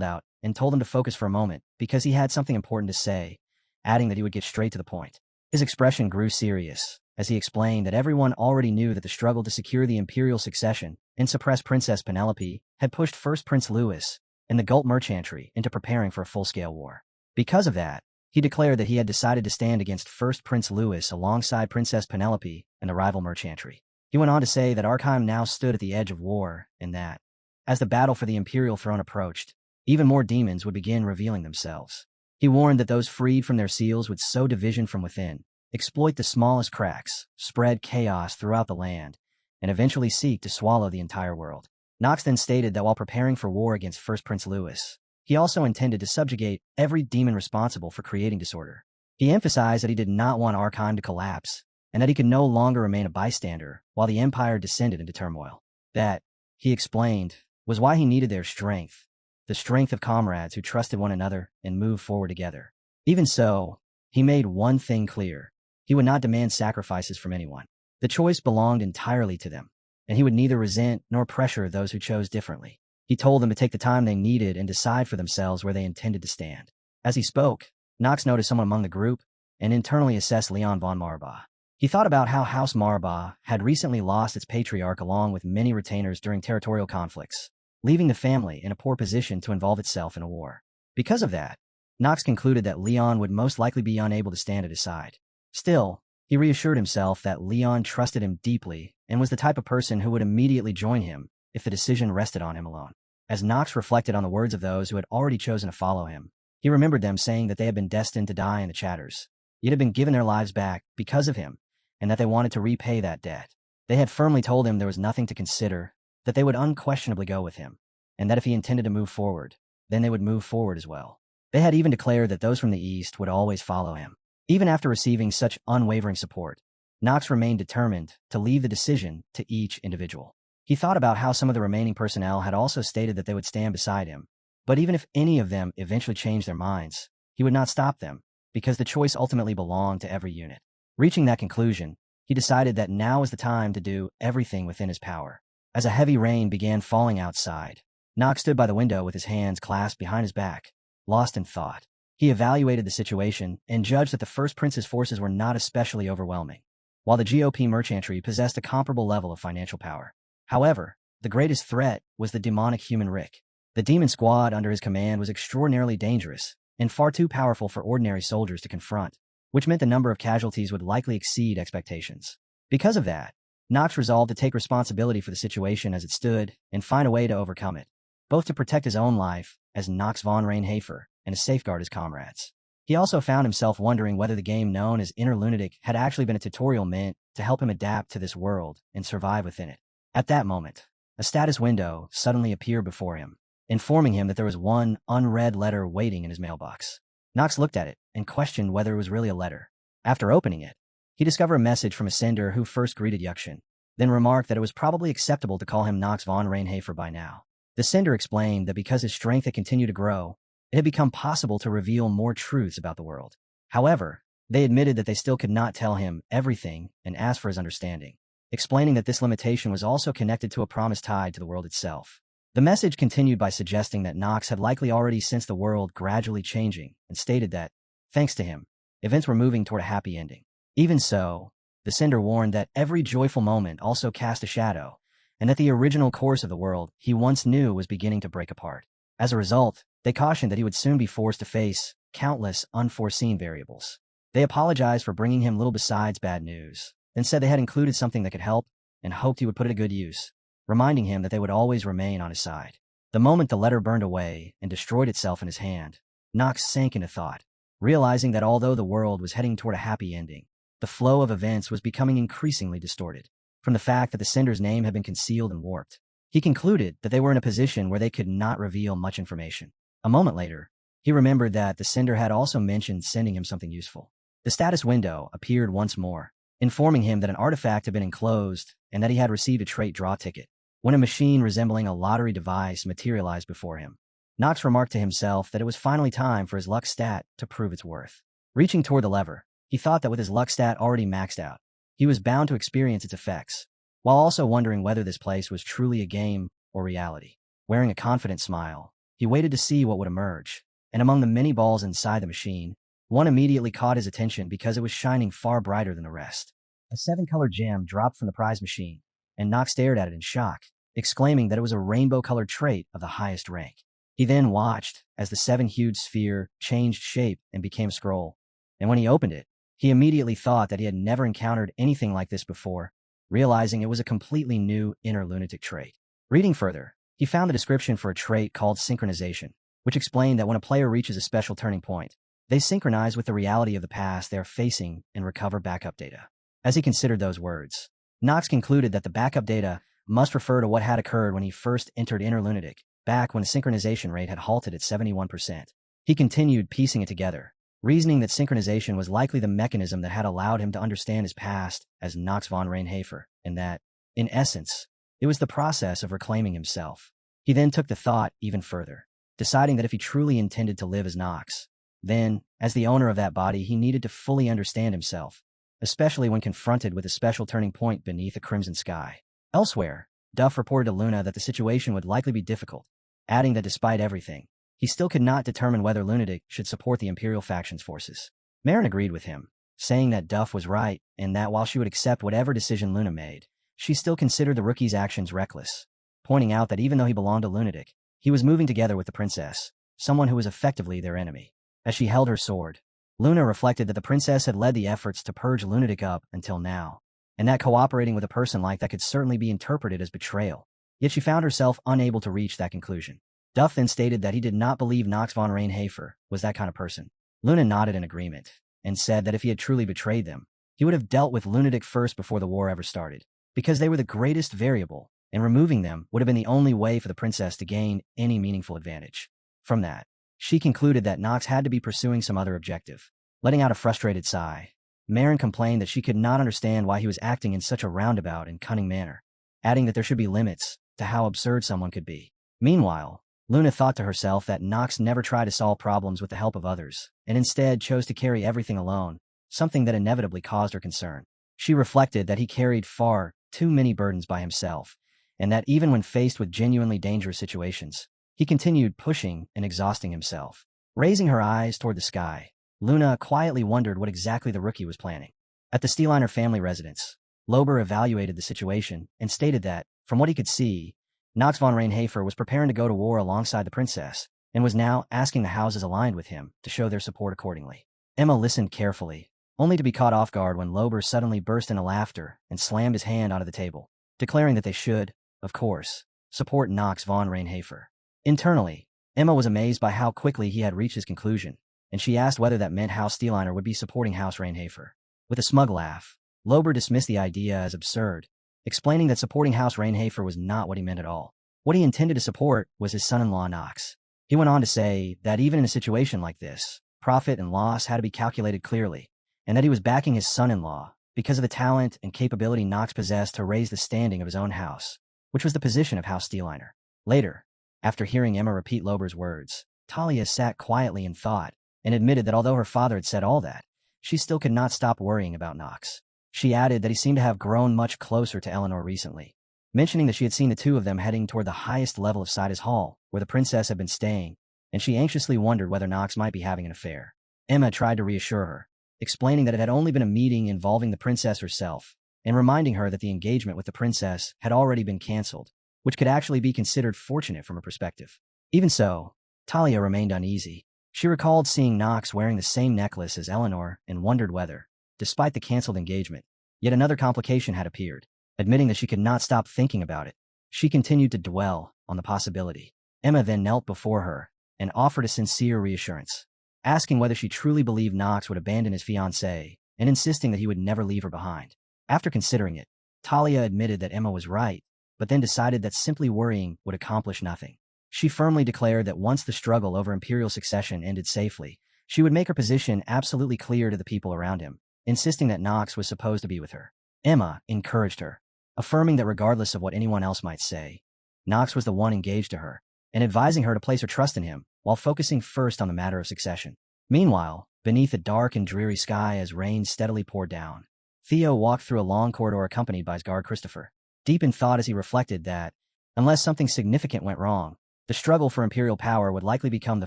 out and told them to focus for a moment because he had something important to say, adding that he would get straight to the point. His expression grew serious as he explained that everyone already knew that the struggle to secure the imperial succession and suppress Princess Penelope had pushed first Prince Louis and the Gult Merchantry into preparing for a full-scale war. Because of that, he declared that he had decided to stand against first Prince Louis alongside Princess Penelope and the rival Merchantry. He went on to say that Arkheim now stood at the edge of war and that, as the battle for the imperial throne approached, even more demons would begin revealing themselves. He warned that those freed from their seals would sow division from within, exploit the smallest cracks, spread chaos throughout the land, and eventually seek to swallow the entire world. Nox then stated that while preparing for war against first Prince Louis, he also intended to subjugate every demon responsible for creating disorder. He emphasized that he did not want Arkheim to collapse, and that he could no longer remain a bystander while the empire descended into turmoil. That, he explained, was why he needed their strength, the strength of comrades who trusted one another and moved forward together. Even so, he made one thing clear. He would not demand sacrifices from anyone. The choice belonged entirely to them, and he would neither resent nor pressure those who chose differently. He told them to take the time they needed and decide for themselves where they intended to stand. As he spoke, Nox noticed someone among the group and internally assessed Leon von Marba. He thought about how House Marba had recently lost its patriarch along with many retainers during territorial conflicts, leaving the family in a poor position to involve itself in a war. Because of that, Nox concluded that Leon would most likely be unable to stand at his side. Still, he reassured himself that Leon trusted him deeply and was the type of person who would immediately join him if the decision rested on him alone. As Nox reflected on the words of those who had already chosen to follow him, he remembered them saying that they had been destined to die in the chatters, yet had been given their lives back because of him, and that they wanted to repay that debt. They had firmly told him there was nothing to consider, that they would unquestionably go with him, and that if he intended to move forward, then they would move forward as well. They had even declared that those from the east would always follow him. Even after receiving such unwavering support, Nox remained determined to leave the decision to each individual. He thought about how some of the remaining personnel had also stated that they would stand beside him, but even if any of them eventually changed their minds, he would not stop them, because the choice ultimately belonged to every unit. Reaching that conclusion, he decided that now was the time to do everything within his power. As a heavy rain began falling outside, Nox stood by the window with his hands clasped behind his back, lost in thought. He evaluated the situation and judged that the First Prince's forces were not especially overwhelming, while the GOP Merchantry possessed a comparable level of financial power. However, the greatest threat was the demonic human Rick. The demon squad under his command was extraordinarily dangerous and far too powerful for ordinary soldiers to confront, which meant the number of casualties would likely exceed expectations. Because of that, Nox resolved to take responsibility for the situation as it stood and find a way to overcome it. both to protect his own life as Nox von Reinhafer and to safeguard his comrades. He also found himself wondering whether the game known as Inner Lunatic had actually been a tutorial meant to help him adapt to this world and survive within it. At that moment, a status window suddenly appeared before him, informing him that there was one unread letter waiting in his mailbox. Nox looked at it and questioned whether it was really a letter. After opening it, he discovered a message from a sender who first greeted Yukshin, then remarked that it was probably acceptable to call him Nox von Reinhafer by now. The sender explained that because his strength had continued to grow, it had become possible to reveal more truths about the world. However, they admitted that they still could not tell him everything and asked for his understanding, explaining that this limitation was also connected to a promise tied to the world itself. The message continued by suggesting that Nox had likely already sensed the world gradually changing and stated that, thanks to him, events were moving toward a happy ending. Even so, the sender warned that every joyful moment also cast a shadow, and that the original course of the world he once knew was beginning to break apart. As a result, they cautioned that he would soon be forced to face countless unforeseen variables. They apologized for bringing him little besides bad news, then said they had included something that could help and hoped he would put it to good use, reminding him that they would always remain on his side. The moment the letter burned away and destroyed itself in his hand, Nox sank into thought, realizing that although the world was heading toward a happy ending, the flow of events was becoming increasingly distorted. From the fact that the sender's name had been concealed and warped, he concluded that they were in a position where they could not reveal much information. A moment later, he remembered that the sender had also mentioned sending him something useful. The status window appeared once more, informing him that an artifact had been enclosed and that he had received a trait draw ticket, when a machine resembling a lottery device materialized before him. Nox remarked to himself that it was finally time for his luck stat to prove its worth. Reaching toward the lever, he thought that with his luck stat already maxed out, he was bound to experience its effects, while also wondering whether this place was truly a game or reality. Wearing a confident smile, he waited to see what would emerge, and among the many balls inside the machine, one immediately caught his attention because it was shining far brighter than the rest. A 7-colored gem dropped from the prize machine, and Nox stared at it in shock, exclaiming that it was a rainbow-colored trait of the highest rank. He then watched as the 7-hued sphere changed shape and became a scroll, and when he opened it, he immediately thought that he had never encountered anything like this before, realizing it was a completely new inner lunatic trait. Reading further, he found the description for a trait called synchronization, which explained that when a player reaches a special turning point, they synchronize with the reality of the past they are facing and recover backup data. As he considered those words, Nox concluded that the backup data must refer to what had occurred when he first entered Inner Lunatic, back when the synchronization rate had halted at 71%. He continued piecing it together, reasoning that synchronization was likely the mechanism that had allowed him to understand his past as Nox von Reinhafer, and that, in essence, it was the process of reclaiming himself. He then took the thought even further, deciding that if he truly intended to live as Nox, then, as the owner of that body, he needed to fully understand himself, especially when confronted with a special turning point beneath a crimson sky. Elsewhere, Duff reported to Luna that the situation would likely be difficult, adding that despite everything, he still could not determine whether Lunatic should support the Imperial faction's forces. Marin agreed with him, saying that Duff was right and that while she would accept whatever decision Luna made, she still considered the rookie's actions reckless, pointing out that even though he belonged to Lunatic, he was moving together with the princess, someone who was effectively their enemy. As she held her sword, Luna reflected that the princess had led the efforts to purge Lunatic up until now, and that cooperating with a person like that could certainly be interpreted as betrayal. Yet she found herself unable to reach that conclusion. Duff then stated that he did not believe Nox von Reinhafer was that kind of person. Luna nodded in agreement, and said that if he had truly betrayed them, he would have dealt with Lunatic first before the war ever started, because they were the greatest variable, and removing them would have been the only way for the princess to gain any meaningful advantage. From that, she concluded that Nox had to be pursuing some other objective. Letting out a frustrated sigh, Marin complained that she could not understand why he was acting in such a roundabout and cunning manner, adding that there should be limits to how absurd someone could be. Meanwhile, Luna thought to herself that Nox never tried to solve problems with the help of others, and instead chose to carry everything alone, something that inevitably caused her concern. She reflected that he carried far too many burdens by himself, and that even when faced with genuinely dangerous situations, he continued pushing and exhausting himself. Raising her eyes toward the sky, Luna quietly wondered what exactly the rookie was planning. At the Steeliner family residence, Lober evaluated the situation and stated that, from what he could see, Nox von Reinhafer was preparing to go to war alongside the princess, and was now asking the houses aligned with him to show their support accordingly. Emma listened carefully, only to be caught off guard when Lober suddenly burst into laughter and slammed his hand onto the table, declaring that they should, of course, support Nox von Reinhafer. Internally, Emma was amazed by how quickly he had reached his conclusion, and she asked whether that meant House Steeliner would be supporting House Rainhafer. With a smug laugh, Lober dismissed the idea as absurd, explaining that supporting House Rainhafer was not what he meant at all. What he intended to support was his son-in-law Knox. He went on to say that even in a situation like this, profit and loss had to be calculated clearly, and that he was backing his son-in-law because of the talent and capability Knox possessed to raise the standing of his own house, which was the position of House Steeliner. Later, after hearing Emma repeat Lober's words, Talia sat quietly in thought and admitted that although her father had said all that, she still could not stop worrying about Knox. She added that he seemed to have grown much closer to Eleanor recently, mentioning that she had seen the two of them heading toward the highest level of Sida's Hall, where the princess had been staying, and she anxiously wondered whether Knox might be having an affair. Emma tried to reassure her, explaining that it had only been a meeting involving the princess herself, and reminding her that the engagement with the princess had already been cancelled, which could actually be considered fortunate from her perspective. Even so, Talia remained uneasy. She recalled seeing Knox wearing the same necklace as Eleanor and wondered whether, despite the cancelled engagement, yet another complication had appeared. Admitting that she could not stop thinking about it, she continued to dwell on the possibility. Emma then knelt before her and offered a sincere reassurance, asking whether she truly believed Knox would abandon his fiancée and insisting that he would never leave her behind. After considering it, Talia admitted that Emma was right, but then decided that simply worrying would accomplish nothing. She firmly declared that once the struggle over imperial succession ended safely, she would make her position absolutely clear to the people around him, insisting that Knox was supposed to be with her. Emma encouraged her, affirming that regardless of what anyone else might say, Knox was the one engaged to her, and advising her to place her trust in him while focusing first on the matter of succession. Meanwhile, beneath a dark and dreary sky as rain steadily poured down, Theo walked through a long corridor accompanied by his guard Christopher, deep in thought as he reflected that, unless something significant went wrong, the struggle for imperial power would likely become the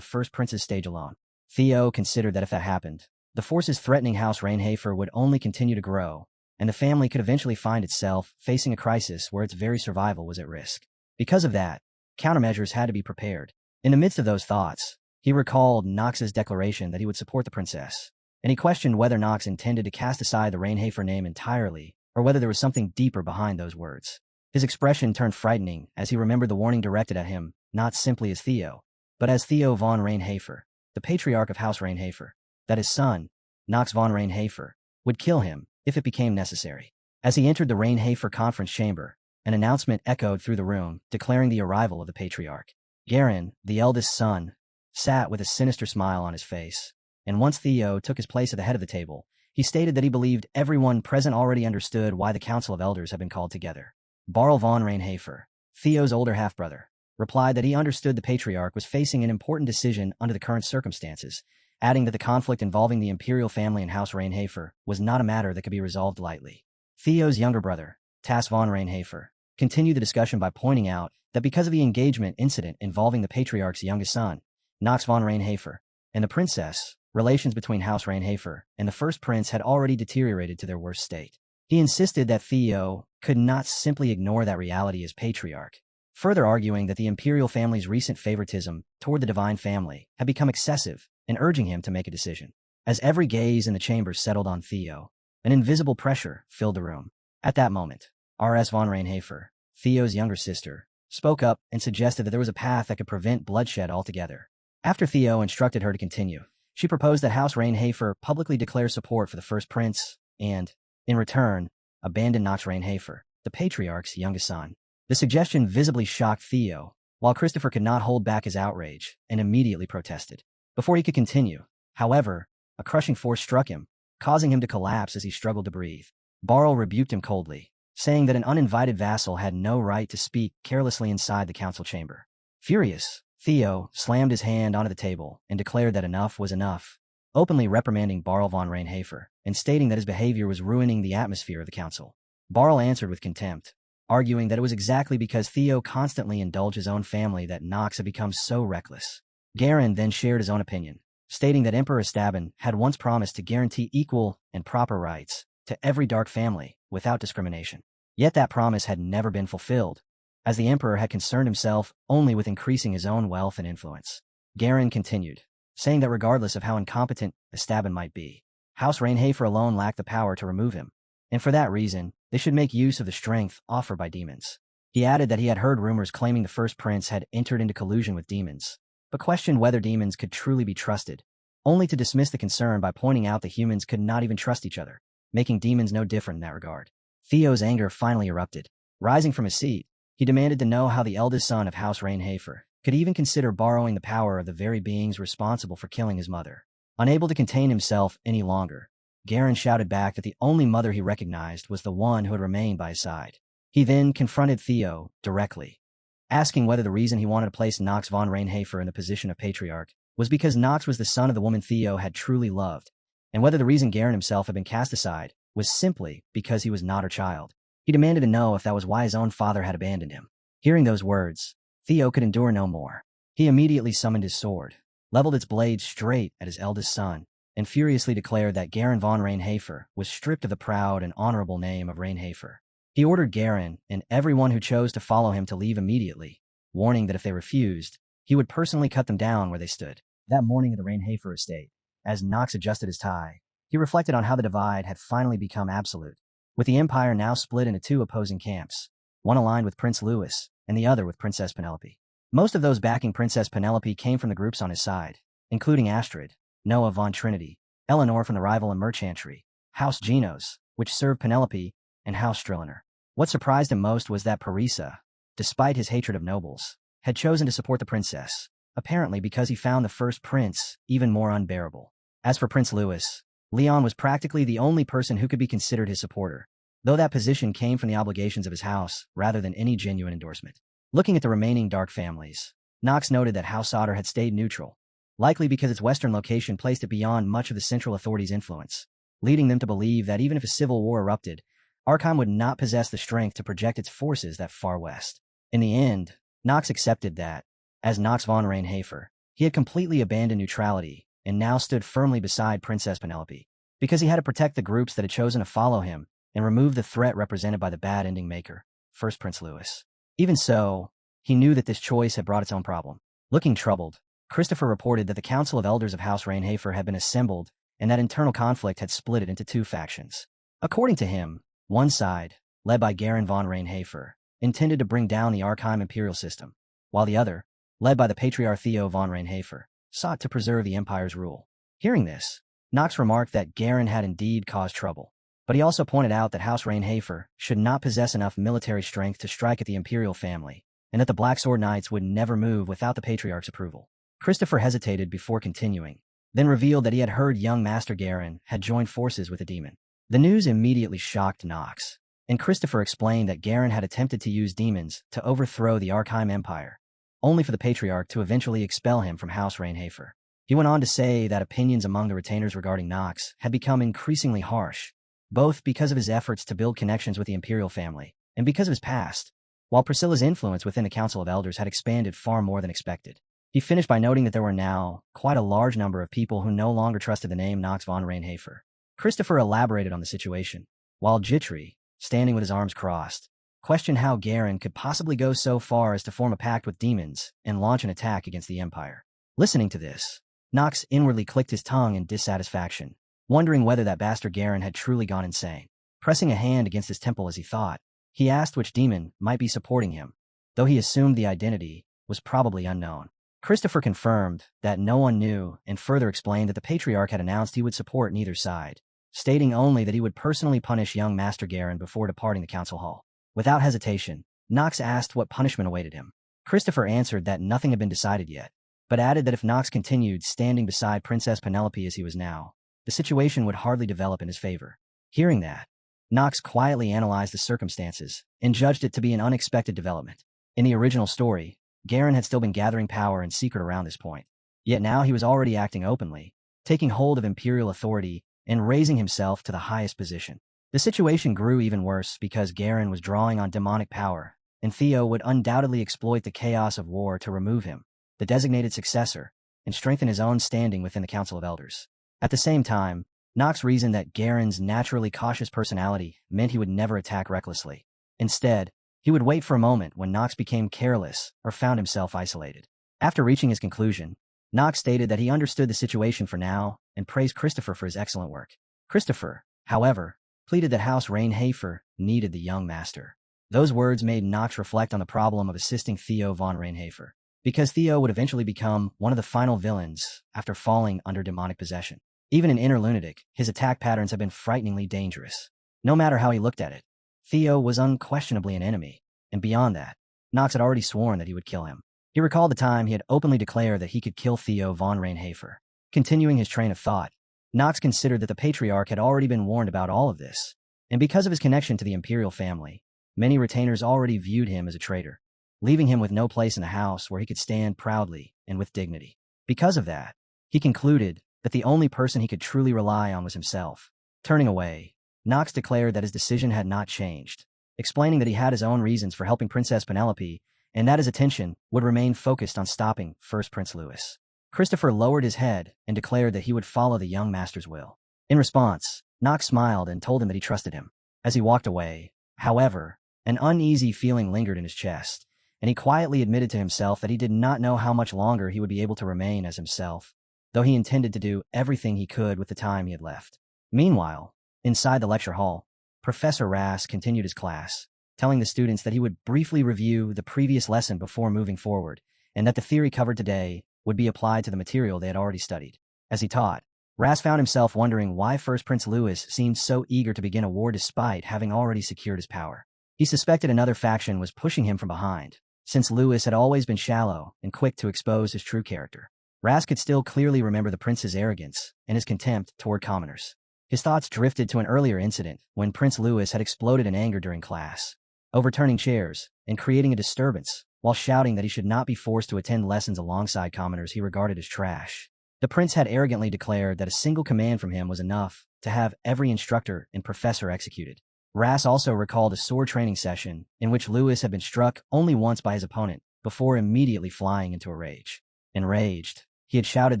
first prince's stage alone. Theo considered that if that happened, the forces threatening House Rainhafer would only continue to grow, and the family could eventually find itself facing a crisis where its very survival was at risk. Because of that, countermeasures had to be prepared. In the midst of those thoughts, he recalled Knox's declaration that he would support the princess, and he questioned whether Knox intended to cast aside the Rainhafer name entirely, or whether there was something deeper behind those words. His expression turned frightening as he remembered the warning directed at him, not simply as Theo, but as Theo von Rainhafer, the patriarch of House Rainhafer, that his son, Knox von Rainhafer, would kill him if it became necessary. As he entered the Rainhafer conference chamber, an announcement echoed through the room declaring the arrival of the patriarch. Garin, the eldest son, sat with a sinister smile on his face, and once Theo took his place at the head of the table, he stated that he believed everyone present already understood why the Council of Elders had been called together. Barl von Rainhafer, Theo's older half-brother, replied that he understood the patriarch was facing an important decision under the current circumstances, adding that the conflict involving the imperial family and House Rainhafer was not a matter that could be resolved lightly. Theo's younger brother, Tas von Rainhafer, continued the discussion by pointing out that because of the engagement incident involving the patriarch's youngest son, Knox von Rainhafer, and the princess, relations between House Rainhafer and the first prince had already deteriorated to their worst state. He insisted that Theo could not simply ignore that reality as patriarch, further arguing that the imperial family's recent favoritism toward the divine family had become excessive and urging him to make a decision. As every gaze in the chamber settled on Theo, an invisible pressure filled the room. At that moment, R.S. von Rainhafer, Theo's younger sister, spoke up and suggested that there was a path that could prevent bloodshed altogether. After Theo instructed her to continue, she proposed that House Rainhafer publicly declare support for the first prince and, in return, abandon Knox Rainhafer, the patriarch's youngest son. The suggestion visibly shocked Theo, while Christopher could not hold back his outrage and immediately protested. Before he could continue, however, a crushing force struck him, causing him to collapse as he struggled to breathe. Barl rebuked him coldly, saying that an uninvited vassal had no right to speak carelessly inside the council chamber. Furious, Theo slammed his hand onto the table and declared that enough was enough, openly reprimanding Barl von Rainhafer and stating that his behavior was ruining the atmosphere of the council. Barl answered with contempt, arguing that it was exactly because Theo constantly indulged his own family that Knox had become so reckless. Garin then shared his own opinion, stating that Emperor Estaban had once promised to guarantee equal and proper rights to every dark family without discrimination. Yet that promise had never been fulfilled, as the emperor had concerned himself only with increasing his own wealth and influence. Garin continued, saying that regardless of how incompetent Estaban might be, House Rainhafer alone lacked the power to remove him, and for that reason, they should make use of the strength offered by demons. He added that he had heard rumors claiming the first prince had entered into collusion with demons, but questioned whether demons could truly be trusted, only to dismiss the concern by pointing out that humans could not even trust each other, making demons no different in that regard. Theo's anger finally erupted. Rising from his seat, he demanded to know how the eldest son of House Rainhafer could even consider borrowing the power of the very beings responsible for killing his mother. Unable to contain himself any longer, Garen shouted back that the only mother he recognized was the one who had remained by his side. He then confronted Theo directly, asking whether the reason he wanted to place Nox von Rainhafer in the position of patriarch was because Nox was the son of the woman Theo had truly loved, and whether the reason Garen himself had been cast aside was simply because he was not her child. He demanded to know if that was why his own father had abandoned him. Hearing those words, Theo could endure no more. He immediately summoned his sword, leveled its blade straight at his eldest son, and furiously declared that Garen von Rainhafer was stripped of the proud and honorable name of Rainhafer. He ordered Garen and everyone who chose to follow him to leave immediately, warning that if they refused, he would personally cut them down where they stood. That morning at the Rainhafer estate, as Nox adjusted his tie, he reflected on how the divide had finally become absolute, with the Empire now split into two opposing camps, one aligned with Prince Louis and the other with Princess Penelope. Most of those backing Princess Penelope came from the groups on his side, including Astrid, Noah von Trinity, Eleanor from the rival and merchantry, House Genos, which served Penelope, and House Strilliner. What surprised him most was that Parisa, despite his hatred of nobles, had chosen to support the princess, apparently because he found the first prince even more unbearable. As for Prince Louis, Leon was practically the only person who could be considered his supporter, though that position came from the obligations of his house rather than any genuine endorsement. Looking at the remaining Dark families, Nox noted that House Otter had stayed neutral, likely because its western location placed it beyond much of the central authority's influence, leading them to believe that even if a civil war erupted, Archon would not possess the strength to project its forces that far west. In the end, Nox accepted that, as Nox von Rainhafer, he had completely abandoned neutrality and now stood firmly beside Princess Penelope, because he had to protect the groups that had chosen to follow him and remove the threat represented by the bad ending maker, first Prince Louis. Even so, he knew that this choice had brought its own problem. Looking troubled, Christopher reported that the Council of Elders of House Rainhafer had been assembled and that internal conflict had split it into two factions. According to him, one side, led by Garen von Rainhafer, intended to bring down the Archheim imperial system, while the other, led by the Patriarch Theo von Rainhafer, sought to preserve the Empire's rule. Hearing this, Nox remarked that Garen had indeed caused trouble, but he also pointed out that House Rainhafer should not possess enough military strength to strike at the imperial family, and that the Black Sword Knights would never move without the Patriarch's approval. Christopher hesitated before continuing, then revealed that he had heard young Master Garen had joined forces with a demon. The news immediately shocked Nox, and Christopher explained that Garen had attempted to use demons to overthrow the Archheim Empire, only for the Patriarch to eventually expel him from House Rainhafer. He went on to say that opinions among the retainers regarding Nox had become increasingly harsh, both because of his efforts to build connections with the imperial family and because of his past, while Priscilla's influence within the Council of Elders had expanded far more than expected. He finished by noting that there were now quite a large number of people who no longer trusted the name Nox von Rainhafer. Christopher elaborated on the situation, while Jitri, standing with his arms crossed, questioned how Garen could possibly go so far as to form a pact with demons and launch an attack against the Empire. Listening to this, Nox inwardly clicked his tongue in dissatisfaction, wondering whether that bastard Garen had truly gone insane. Pressing a hand against his temple as he thought, he asked which demon might be supporting him, though he assumed the identity was probably unknown. Christopher confirmed that no one knew and further explained that the Patriarch had announced he would support neither side, stating only that he would personally punish young Master Garen before departing the council hall. Without hesitation, Nox asked what punishment awaited him. Christopher answered that nothing had been decided yet, but added that if Nox continued standing beside Princess Penelope as he was now, the situation would hardly develop in his favor. Hearing that, Nox quietly analyzed the circumstances and judged it to be an unexpected development. In the original story, Garen had still been gathering power in secret around this point, yet now he was already acting openly, taking hold of imperial authority and raising himself to the highest position. The situation grew even worse because Garen was drawing on demonic power, and Theo would undoubtedly exploit the chaos of war to remove him, the designated successor, and strengthen his own standing within the Council of Elders. At the same time, Nox reasoned that Garen's naturally cautious personality meant he would never attack recklessly. Instead, he would wait for a moment when Nox became careless or found himself isolated. After reaching his conclusion, Nox stated that he understood the situation for now and praised Christopher for his excellent work. Christopher, however, pleaded that House Rainhafer needed the young master. Those words made Knox reflect on the problem of assisting Theo von Reinhafer, because Theo would eventually become one of the final villains after falling under demonic possession. Even an inner lunatic, his attack patterns have been frighteningly dangerous. No matter how he looked at it, Theo was unquestionably an enemy, and beyond that, Knox had already sworn that he would kill him. He recalled the time he had openly declared that he could kill Theo von Reinhafer. Continuing his train of thought, Knox considered that the Patriarch had already been warned about all of this, and because of his connection to the imperial family, many retainers already viewed him as a traitor, leaving him with no place in the house where he could stand proudly and with dignity. Because of that, he concluded that the only person he could truly rely on was himself. Turning away, Knox declared that his decision had not changed, explaining that he had his own reasons for helping Princess Penelope and that his attention would remain focused on stopping First Prince Louis. Christopher lowered his head and declared that he would follow the young master's will. In response, Knox smiled and told him that he trusted him. As he walked away, however, an uneasy feeling lingered in his chest, and he quietly admitted to himself that he did not know how much longer he would be able to remain as himself, though he intended to do everything he could with the time he had left. Meanwhile, inside the lecture hall, Professor Rass continued his class, telling the students that he would briefly review the previous lesson before moving forward, and that the theory covered today would be applied to the material they had already studied. As he taught, Rass found himself wondering why First Prince Louis seemed so eager to begin a war despite having already secured his power. He suspected another faction was pushing him from behind, since Louis had always been shallow and quick to expose his true character. Rass could still clearly remember the prince's arrogance and his contempt toward commoners. His thoughts drifted to an earlier incident when Prince Louis had exploded in anger during class, overturning chairs and creating a disturbance while shouting that he should not be forced to attend lessons alongside commoners he regarded as trash. The prince had arrogantly declared that a single command from him was enough to have every instructor and professor executed. Rass also recalled a sword training session in which Louis had been struck only once by his opponent before immediately flying into a rage. Enraged, he had shouted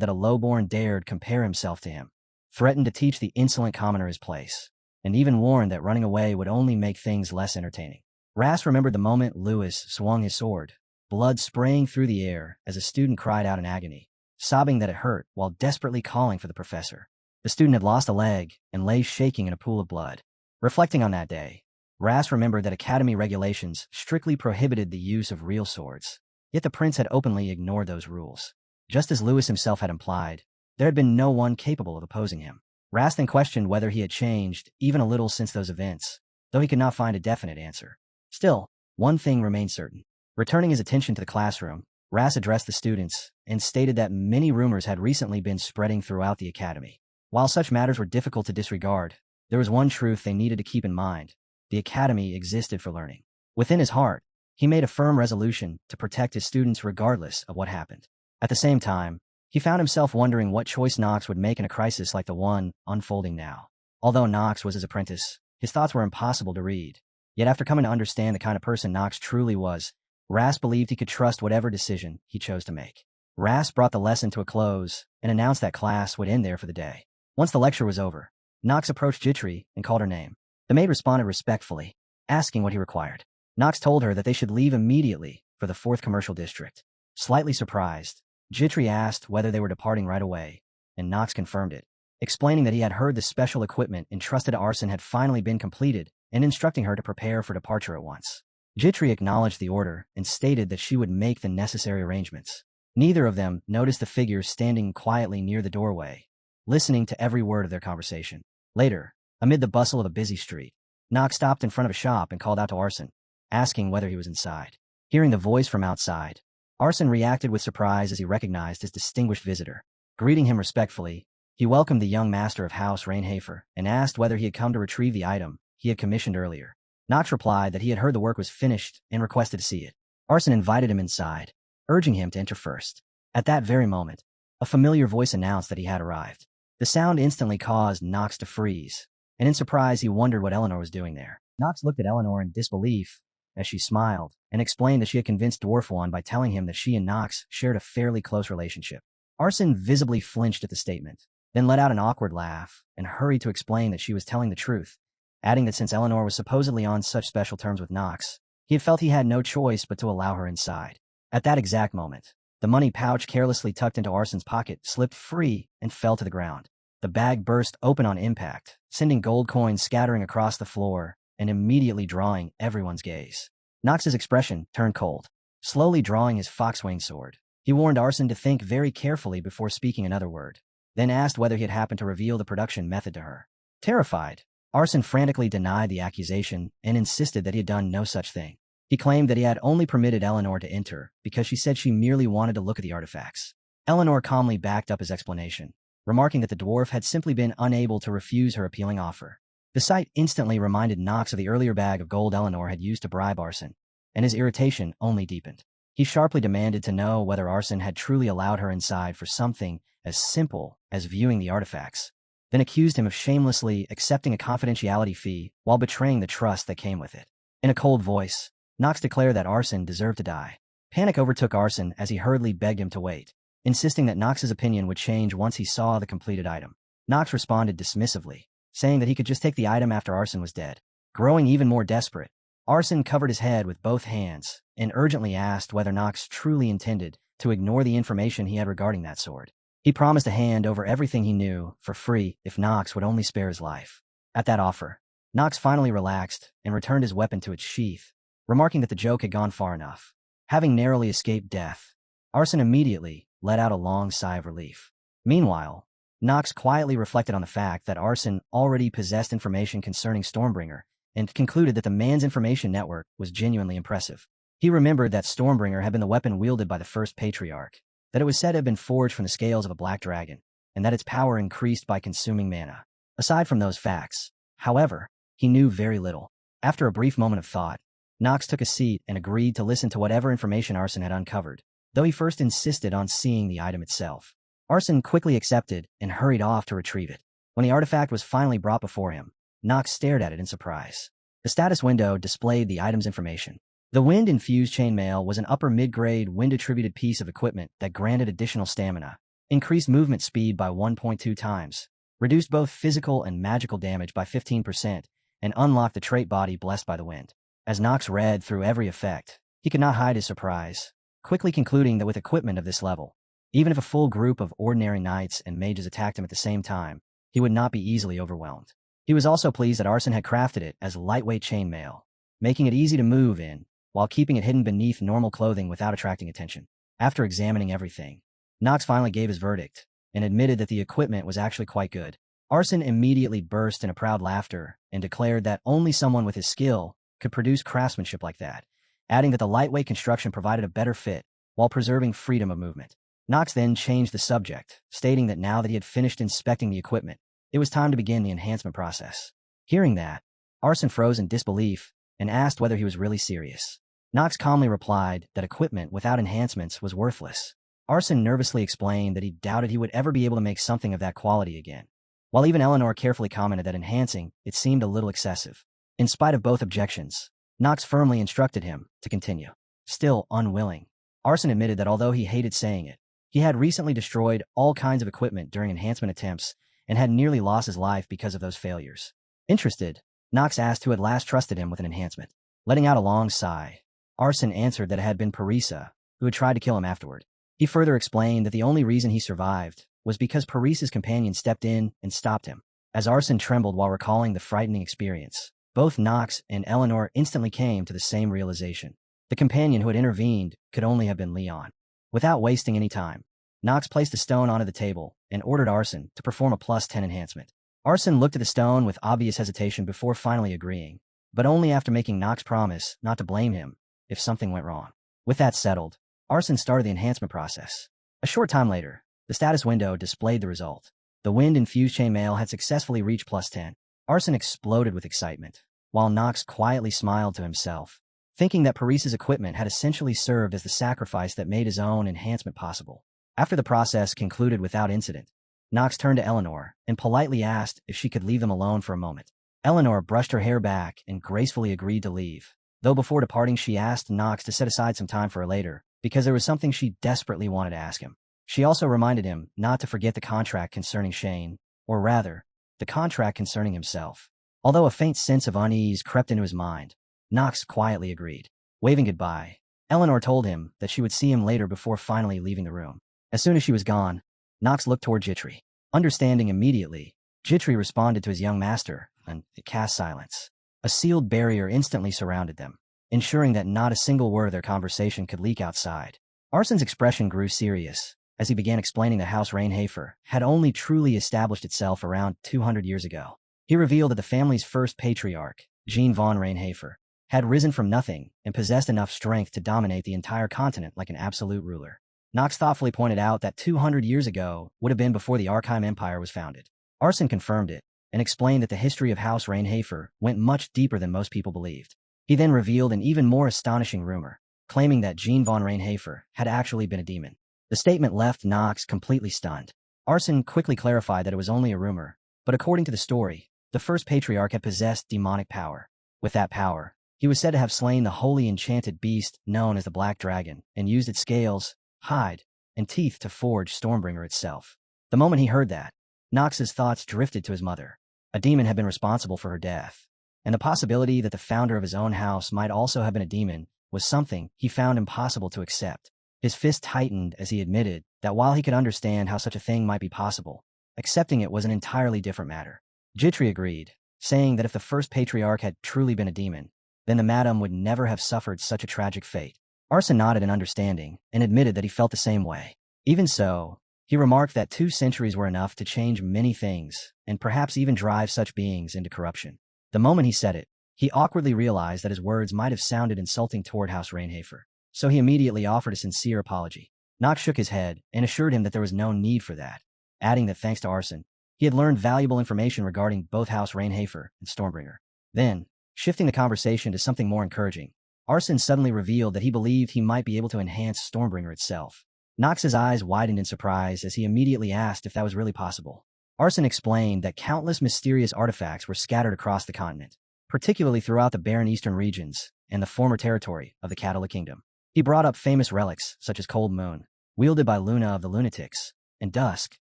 that a lowborn dared compare himself to him, threatened to teach the insolent commoner his place, and even warned that running away would only make things less entertaining. Rass remembered the moment Louis swung his sword, blood spraying through the air as a student cried out in agony, sobbing that it hurt while desperately calling for the professor. The student had lost a leg and lay shaking in a pool of blood. Reflecting on that day, Rass remembered that academy regulations strictly prohibited the use of real swords, yet the prince had openly ignored those rules. Just as Louis himself had implied, there had been no one capable of opposing him. Rass then questioned whether he had changed even a little since those events, though he could not find a definite answer. Still, one thing remained certain. Returning his attention to the classroom, Rass addressed the students and stated that many rumors had recently been spreading throughout the academy. While such matters were difficult to disregard, there was one truth they needed to keep in mind. The academy existed for learning. Within his heart, he made a firm resolution to protect his students regardless of what happened. At the same time, he found himself wondering what choice Knox would make in a crisis like the one unfolding now. Although Knox was his apprentice, his thoughts were impossible to read. Yet after coming to understand the kind of person Knox truly was, Rass believed he could trust whatever decision he chose to make. Rass brought the lesson to a close and announced that class would end there for the day. Once the lecture was over, Knox approached Jitri and called her name. The maid responded respectfully, asking what he required. Knox told her that they should leave immediately for the 4th Commercial District. Slightly surprised, Jitri asked whether they were departing right away, and Knox confirmed it, explaining that he had heard the special equipment entrusted to Arson had finally been completed and instructing her to prepare for departure at once. Jitri acknowledged the order and stated that she would make the necessary arrangements. Neither of them noticed the figures standing quietly near the doorway, listening to every word of their conversation. Later, amid the bustle of a busy street, Knox stopped in front of a shop and called out to Arson, asking whether he was inside. Hearing the voice from outside, Arson reacted with surprise as he recognized his distinguished visitor. Greeting him respectfully, he welcomed the young master of House Reinhafer and asked whether he had come to retrieve the item he had commissioned earlier. Knox replied that he had heard the work was finished and requested to see it. Arson invited him inside, urging him to enter first. At that very moment, a familiar voice announced that he had arrived. The sound instantly caused Knox to freeze, and in surprise he wondered what Eleanor was doing there. Knox looked at Eleanor in disbelief as she smiled and explained that she had convinced Dwarf One by telling him that she and Knox shared a fairly close relationship. Arson visibly flinched at the statement, then let out an awkward laugh and hurried to explain that she was telling the truth, adding that since Eleanor was supposedly on such special terms with Knox, he had felt he had no choice but to allow her inside. At that exact moment, the money pouch carelessly tucked into Arson's pocket slipped free and fell to the ground. The bag burst open on impact, sending gold coins scattering across the floor and immediately drawing everyone's gaze. Nox's expression turned cold. Slowly drawing his fox-winged sword, he warned Arson to think very carefully before speaking another word, then asked whether he had happened to reveal the production method to her. Terrified, Arson frantically denied the accusation and insisted that he had done no such thing. He claimed that he had only permitted Eleanor to enter because she said she merely wanted to look at the artifacts. Eleanor calmly backed up his explanation, remarking that the dwarf had simply been unable to refuse her appealing offer. The sight instantly reminded Nox of the earlier bag of gold Eleanor had used to bribe Arson, and his irritation only deepened. He sharply demanded to know whether Arson had truly allowed her inside for something as simple as viewing the artifacts, then accused him of shamelessly accepting a confidentiality fee while betraying the trust that came with it. In a cold voice, Nox declared that Arson deserved to die. Panic overtook Arson as he hurriedly begged him to wait, insisting that Nox's opinion would change once he saw the completed item. Nox responded dismissively, saying that he could just take the item after Arson was dead. Growing even more desperate, Arson covered his head with both hands and urgently asked whether Nox truly intended to ignore the information he had regarding that sword. He promised to hand over everything he knew for free if Nox would only spare his life. At that offer, Nox finally relaxed and returned his weapon to its sheath, remarking that the joke had gone far enough. Having narrowly escaped death, Arson immediately let out a long sigh of relief. Meanwhile, Nox quietly reflected on the fact that Arson already possessed information concerning Stormbringer and concluded that the man's information network was genuinely impressive. He remembered that Stormbringer had been the weapon wielded by the first patriarch, that it was said to have been forged from the scales of a black dragon, and that its power increased by consuming mana. Aside from those facts, however, he knew very little. After a brief moment of thought, Nox took a seat and agreed to listen to whatever information Arson had uncovered, though he first insisted on seeing the item itself. Arson quickly accepted and hurried off to retrieve it. When the artifact was finally brought before him, Nox stared at it in surprise. The status window displayed the item's information. The wind-infused chainmail was an upper mid-grade wind-attributed piece of equipment that granted additional stamina, increased movement speed by 1.2 times, reduced both physical and magical damage by 15%, and unlocked the trait body blessed by the wind. As Nox read through every effect, he could not hide his surprise, quickly concluding that with equipment of this level, even if a full group of ordinary knights and mages attacked him at the same time, he would not be easily overwhelmed. He was also pleased that Arson had crafted it as lightweight chainmail, making it easy to move in, while keeping it hidden beneath normal clothing without attracting attention. After examining everything, Nox finally gave his verdict, and admitted that the equipment was actually quite good. Arson immediately burst in a proud laughter and declared that only someone with his skill could produce craftsmanship like that, adding that the lightweight construction provided a better fit while preserving freedom of movement. Nox then changed the subject, stating that now that he had finished inspecting the equipment, it was time to begin the enhancement process. Hearing that, Arson froze in disbelief and asked whether he was really serious. Nox calmly replied that equipment without enhancements was worthless. Arson nervously explained that he doubted he would ever be able to make something of that quality again, while even Eleanor carefully commented that enhancing it seemed a little excessive. In spite of both objections, Nox firmly instructed him to continue. Still unwilling, Arson admitted that although he hated saying it, he had recently destroyed all kinds of equipment during enhancement attempts and had nearly lost his life because of those failures. Interested, Nox asked who had last trusted him with an enhancement. Letting out a long sigh, Arson answered that it had been Parisa, who had tried to kill him afterward. He further explained that the only reason he survived was because Parisa's companion stepped in and stopped him. As Arson trembled while recalling the frightening experience, both Nox and Eleanor instantly came to the same realization. The companion who had intervened could only have been Leon. Without wasting any time, Nox placed a stone onto the table and ordered Arson to perform a +10 enhancement. Arson looked at the stone with obvious hesitation before finally agreeing, but only after making Nox promise not to blame him if something went wrong. With that settled, Arson started the enhancement process. A short time later, the status window displayed the result. The wind-infused chainmail had successfully reached +10. Arson exploded with excitement, while Nox quietly smiled to himself, thinking that Parisa's equipment had essentially served as the sacrifice that made his own enhancement possible. After the process concluded without incident, Nox turned to Eleanor and politely asked if she could leave them alone for a moment. Eleanor brushed her hair back and gracefully agreed to leave, though before departing she asked Nox to set aside some time for her later, because there was something she desperately wanted to ask him. She also reminded him not to forget the contract concerning Shane, or rather, the contract concerning himself. Although a faint sense of unease crept into his mind, Nox quietly agreed. Waving goodbye, Eleanor told him that she would see him later before finally leaving the room. As soon as she was gone, Nox looked toward Jitri. Understanding immediately, Jitri responded to his young master, and it cast silence. A sealed barrier instantly surrounded them, ensuring that not a single word of their conversation could leak outside. Arsen's expression grew serious as he began explaining that House Rainhafer had only truly established itself around 200 years ago. He revealed that the family's first patriarch, Jean von Rainhafer, had risen from nothing and possessed enough strength to dominate the entire continent like an absolute ruler. Knox thoughtfully pointed out that 200 years ago would have been before the Archeim Empire was founded. Arsen confirmed it and explained that the history of House Rainhafer went much deeper than most people believed. He then revealed an even more astonishing rumor, claiming that Jean von Rainhafer had actually been a demon. The statement left Knox completely stunned. Arsen quickly clarified that it was only a rumor, but according to the story, the first patriarch had possessed demonic power. With that power, he was said to have slain the holy enchanted beast known as the Black Dragon and used its scales, hide, and teeth to forge Stormbringer itself. The moment he heard that, Knox's thoughts drifted to his mother. A demon had been responsible for her death, and the possibility that the founder of his own house might also have been a demon was something he found impossible to accept. His fist tightened as he admitted that while he could understand how such a thing might be possible, accepting it was an entirely different matter. Jitri agreed, saying that if the first patriarch had truly been a demon, then the madam would never have suffered such a tragic fate. Arsen nodded in understanding and admitted that he felt the same way. Even so, he remarked that 2 centuries were enough to change many things and perhaps even drive such beings into corruption. The moment he said it, he awkwardly realized that his words might have sounded insulting toward House Rainhafer, so he immediately offered a sincere apology. Knox shook his head and assured him that there was no need for that, adding that thanks to Arsen, he had learned valuable information regarding both House Rainhafer and Stormbringer. Then, shifting the conversation to something more encouraging, Arsen suddenly revealed that he believed he might be able to enhance Stormbringer itself. Knox's eyes widened in surprise as he immediately asked if that was really possible. Arsen explained that countless mysterious artifacts were scattered across the continent, particularly throughout the barren eastern regions and the former territory of the Catala Kingdom. He brought up famous relics such as Cold Moon, wielded by Luna of the Lunatics, and Dusk,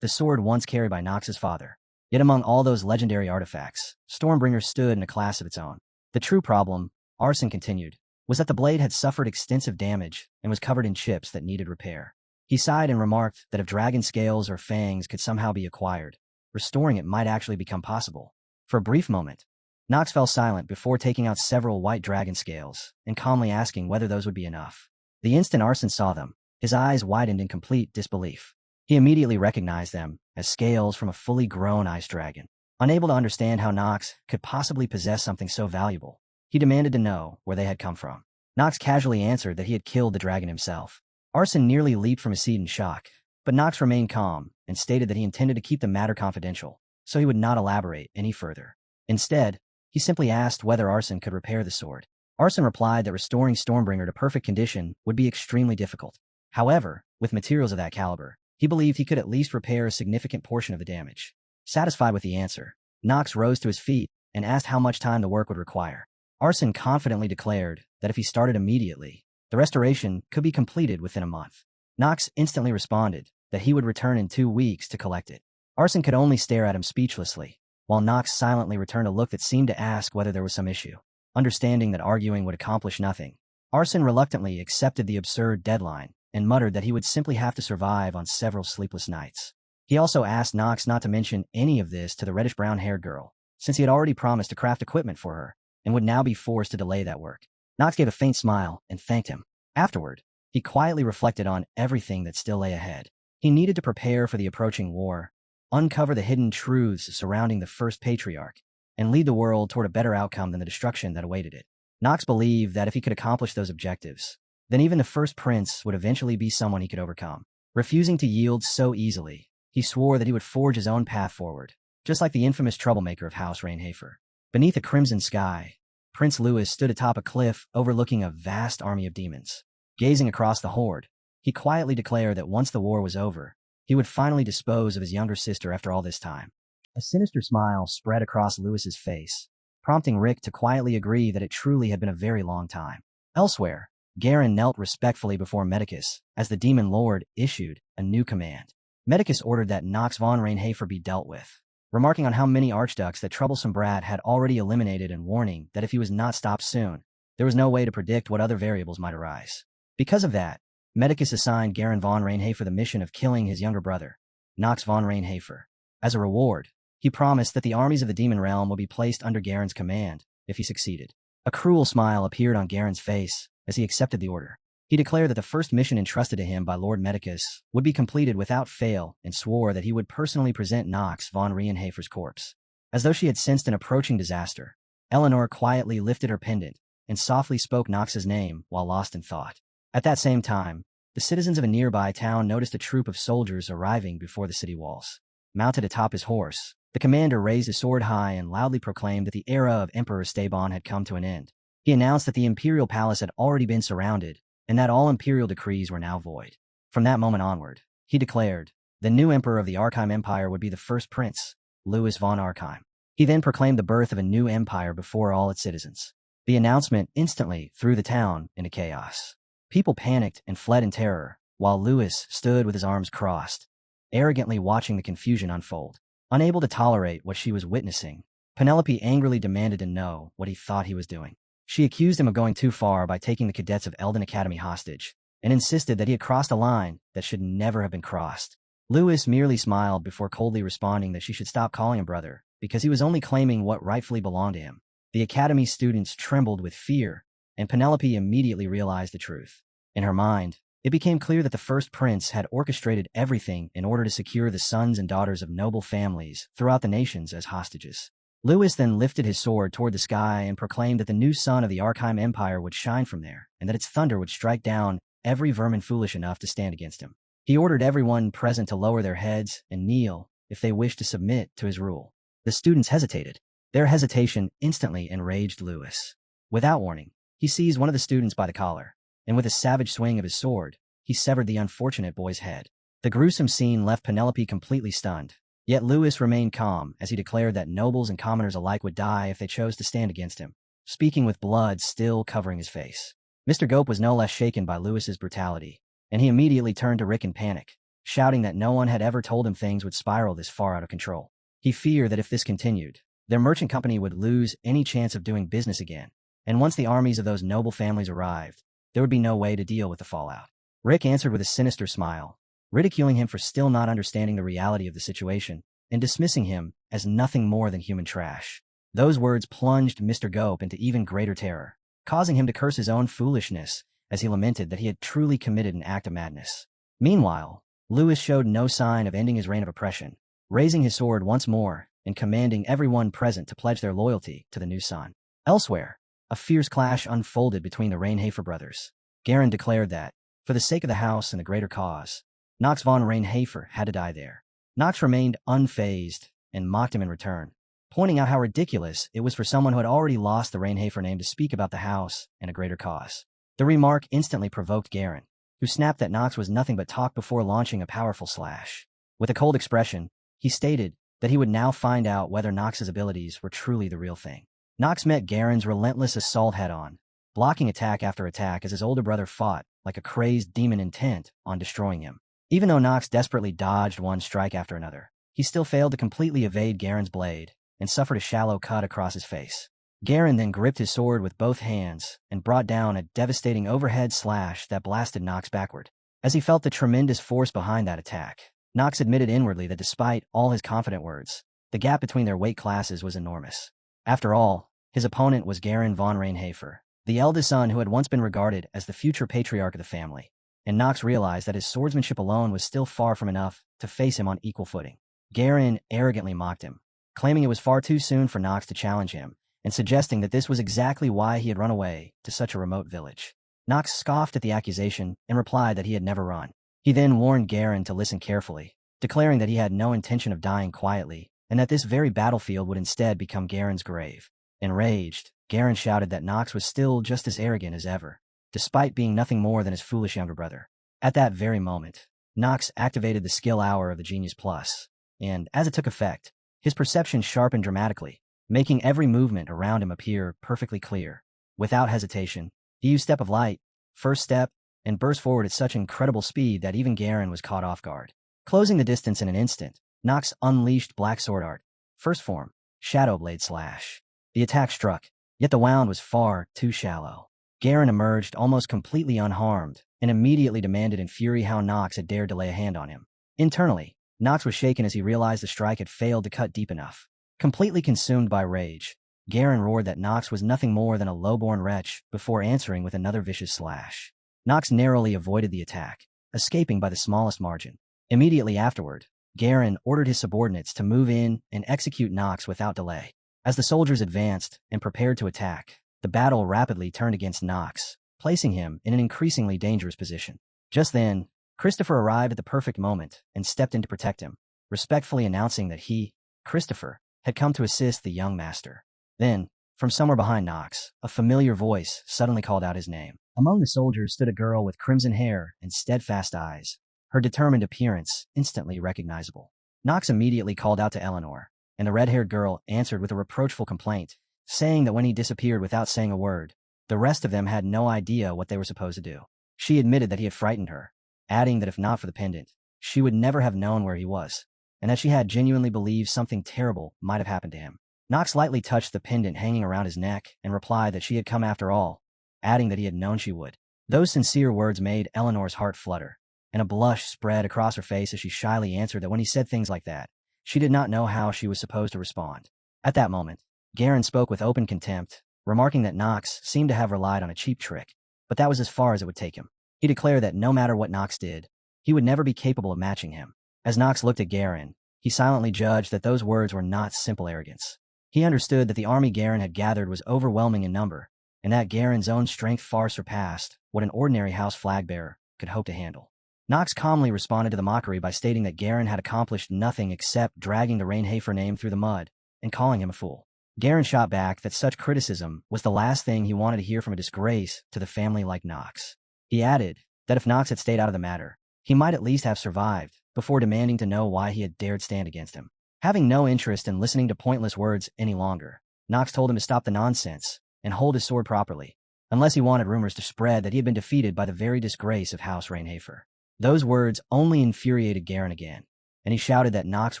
the sword once carried by Nox's father. Yet among all those legendary artifacts, Stormbringer stood in a class of its own. The true problem, Arsen continued, was that the blade had suffered extensive damage and was covered in chips that needed repair. He sighed and remarked that if dragon scales or fangs could somehow be acquired, restoring it might actually become possible. For a brief moment, Knox fell silent before taking out several white dragon scales and calmly asking whether those would be enough. The instant Arsen saw them, his eyes widened in complete disbelief. He immediately recognized them as scales from a fully grown ice dragon. Unable to understand how Knox could possibly possess something so valuable, he demanded to know where they had come from. Knox casually answered that he had killed the dragon himself. Arsen nearly leaped from his seat in shock, but Knox remained calm and stated that he intended to keep the matter confidential, so he would not elaborate any further. Instead, he simply asked whether Arsen could repair the sword. Arsen replied that restoring Stormbringer to perfect condition would be extremely difficult. However, with materials of that caliber, he believed he could at least repair a significant portion of the damage. Satisfied with the answer, Knox rose to his feet and asked how much time the work would require. Arsen confidently declared that if he started immediately, the restoration could be completed within a month. Knox instantly responded that he would return in 2 weeks to collect it. Arsen could only stare at him speechlessly, while Knox silently returned a look that seemed to ask whether there was some issue. Understanding that arguing would accomplish nothing, Arsen reluctantly accepted the absurd deadline and muttered that he would simply have to survive on several sleepless nights. He also asked Knox not to mention any of this to the reddish-brown-haired girl, since he had already promised to craft equipment for her and would now be forced to delay that work. Knox gave a faint smile and thanked him. Afterward, he quietly reflected on everything that still lay ahead. He needed to prepare for the approaching war, uncover the hidden truths surrounding the first patriarch, and lead the world toward a better outcome than the destruction that awaited it. Knox believed that if he could accomplish those objectives, then even the first prince would eventually be someone he could overcome. Refusing to yield so easily, he swore that he would forge his own path forward, just like the infamous troublemaker of House Rainhafer. Beneath a crimson sky, Prince Louis stood atop a cliff overlooking a vast army of demons. Gazing across the horde, he quietly declared that once the war was over, he would finally dispose of his younger sister after all this time. A sinister smile spread across Louis's face, prompting Rick to quietly agree that it truly had been a very long time. Elsewhere, Garen knelt respectfully before Medicus as the demon lord issued a new command. Medicus ordered that Nox von Rainhafer be dealt with, remarking on how many archducks that troublesome brat had already eliminated and warning that if he was not stopped soon, there was no way to predict what other variables might arise. Because of that, Medicus assigned Garen von Rainhafer the mission of killing his younger brother, Nox von Rainhafer. As a reward, he promised that the armies of the demon realm would be placed under Garen's command, if he succeeded. A cruel smile appeared on Garen's face as he accepted the order. He declared that the first mission entrusted to him by Lord Medicus would be completed without fail and swore that he would personally present Knox von Rienhofer's corpse. As though she had sensed an approaching disaster, Eleanor quietly lifted her pendant and softly spoke Knox's name while lost in thought. At that same time, the citizens of a nearby town noticed a troop of soldiers arriving before the city walls. Mounted atop his horse, the commander raised his sword high and loudly proclaimed that the era of Emperor Esteban had come to an end. He announced that the imperial palace had already been surrounded and that all imperial decrees were now void. From that moment onward, he declared, the new emperor of the Archime Empire would be the first prince, Louis von Archime. He then proclaimed the birth of a new empire before all its citizens. The announcement instantly threw the town into chaos. People panicked and fled in terror, while Louis stood with his arms crossed, arrogantly watching the confusion unfold. Unable to tolerate what she was witnessing, Penelope angrily demanded to know what he thought he was doing. She accused him of going too far by taking the cadets of Eldon Academy hostage, and insisted that he had crossed a line that should never have been crossed. Louis merely smiled before coldly responding that she should stop calling him brother, because he was only claiming what rightfully belonged to him. The Academy students trembled with fear, and Penelope immediately realized the truth. In her mind, it became clear that the first prince had orchestrated everything in order to secure the sons and daughters of noble families throughout the nations as hostages. Louis then lifted his sword toward the sky and proclaimed that the new sun of the Archime Empire would shine from there, and that its thunder would strike down every vermin foolish enough to stand against him. He ordered everyone present to lower their heads and kneel if they wished to submit to his rule. The students hesitated. Their hesitation instantly enraged Louis. Without warning, he seized one of the students by the collar, and with a savage swing of his sword, he severed the unfortunate boy's head. The gruesome scene left Penelope completely stunned, yet Louis remained calm as he declared that nobles and commoners alike would die if they chose to stand against him, speaking with blood still covering his face. Mr. Gope was no less shaken by Louis's brutality, and he immediately turned to Rick in panic, shouting that no one had ever told him things would spiral this far out of control. He feared that if this continued, their merchant company would lose any chance of doing business again, and once the armies of those noble families arrived, there would be no way to deal with the fallout. Rick answered with a sinister smile, ridiculing him for still not understanding the reality of the situation and dismissing him as nothing more than human trash. Those words plunged Mr. Gope into even greater terror, causing him to curse his own foolishness as he lamented that he had truly committed an act of madness. Meanwhile, Louis showed no sign of ending his reign of oppression, raising his sword once more and commanding everyone present to pledge their loyalty to the new sun. Elsewhere, a fierce clash unfolded between the Rienhofer brothers. Garen declared that, for the sake of the house and the greater cause, Knox von Rienhofer had to die there. Knox remained unfazed and mocked him in return, pointing out how ridiculous it was for someone who had already lost the Rienhofer name to speak about the house and a greater cause. The remark instantly provoked Garen, who snapped that Knox was nothing but talk before launching a powerful slash. With a cold expression, he stated that he would now find out whether Knox's abilities were truly the real thing. Knox met Garen's relentless assault head-on, blocking attack after attack as his older brother fought like a crazed demon intent on destroying him. Even though Knox desperately dodged one strike after another, he still failed to completely evade Garen's blade and suffered a shallow cut across his face. Garen then gripped his sword with both hands and brought down a devastating overhead slash that blasted Knox backward. As he felt the tremendous force behind that attack, Knox admitted inwardly that despite all his confident words, the gap between their weight classes was enormous. After all, his opponent was Garen von Rienhofer, the eldest son who had once been regarded as the future patriarch of the family, and Knox realized that his swordsmanship alone was still far from enough to face him on equal footing. Garen arrogantly mocked him, claiming it was far too soon for Knox to challenge him, and suggesting that this was exactly why he had run away to such a remote village. Knox scoffed at the accusation and replied that he had never run. He then warned Garen to listen carefully, declaring that he had no intention of dying quietly, and that this very battlefield would instead become Garen's grave. Enraged, Garen shouted that Knox was still just as arrogant as ever, despite being nothing more than his foolish younger brother. At that very moment, Knox activated the skill hour of the Genius Plus, and, as it took effect, his perception sharpened dramatically, making every movement around him appear perfectly clear. Without hesitation, he used Step of Light, First Step, and burst forward at such incredible speed that even Garen was caught off guard. Closing the distance in an instant, Knox unleashed Black Sword Art, First Form, Shadow Blade Slash. The attack struck, yet the wound was far too shallow. Garen emerged almost completely unharmed and immediately demanded in fury how Knox had dared to lay a hand on him. Internally, Knox was shaken as he realized the strike had failed to cut deep enough. Completely consumed by rage, Garen roared that Nox was nothing more than a low-born wretch before answering with another vicious slash. Nox narrowly avoided the attack, escaping by the smallest margin. Immediately afterward, Garen ordered his subordinates to move in and execute Nox without delay. As the soldiers advanced and prepared to attack, the battle rapidly turned against Nox, placing him in an increasingly dangerous position. Just then, Christopher arrived at the perfect moment and stepped in to protect him, respectfully announcing that he, Christopher, had come to assist the young master. Then, from somewhere behind Nox, a familiar voice suddenly called out his name. Among the soldiers stood a girl with crimson hair and steadfast eyes, her determined appearance instantly recognizable. Nox immediately called out to Eleanor, and the red-haired girl answered with a reproachful complaint, saying that when he disappeared without saying a word, the rest of them had no idea what they were supposed to do. She admitted that he had frightened her, adding that if not for the pendant, she would never have known where he was, and that she had genuinely believed something terrible might have happened to him. Nox lightly touched the pendant hanging around his neck and replied that she had come after all, adding that he had known she would. Those sincere words made Eleanor's heart flutter, and a blush spread across her face as she shyly answered that when he said things like that, she did not know how she was supposed to respond. At that moment, Garen spoke with open contempt, remarking that Nox seemed to have relied on a cheap trick, but that was as far as it would take him. He declared that no matter what Nox did, he would never be capable of matching him. As Nox looked at Garen, he silently judged that those words were not simple arrogance. He understood that the army Garen had gathered was overwhelming in number, and that Garen's own strength far surpassed what an ordinary house flag-bearer could hope to handle. Nox calmly responded to the mockery by stating that Garen had accomplished nothing except dragging the Reinhardt name through the mud and calling him a fool. Garen shot back that such criticism was the last thing he wanted to hear from a disgrace to the family like Nox. He added that if Nox had stayed out of the matter, he might at least have survived, before demanding to know why he had dared stand against him. Having no interest in listening to pointless words any longer, Nox told him to stop the nonsense and hold his sword properly, unless he wanted rumors to spread that he had been defeated by the very disgrace of House Reinhardt. Those words only infuriated Garen again, and he shouted that Nox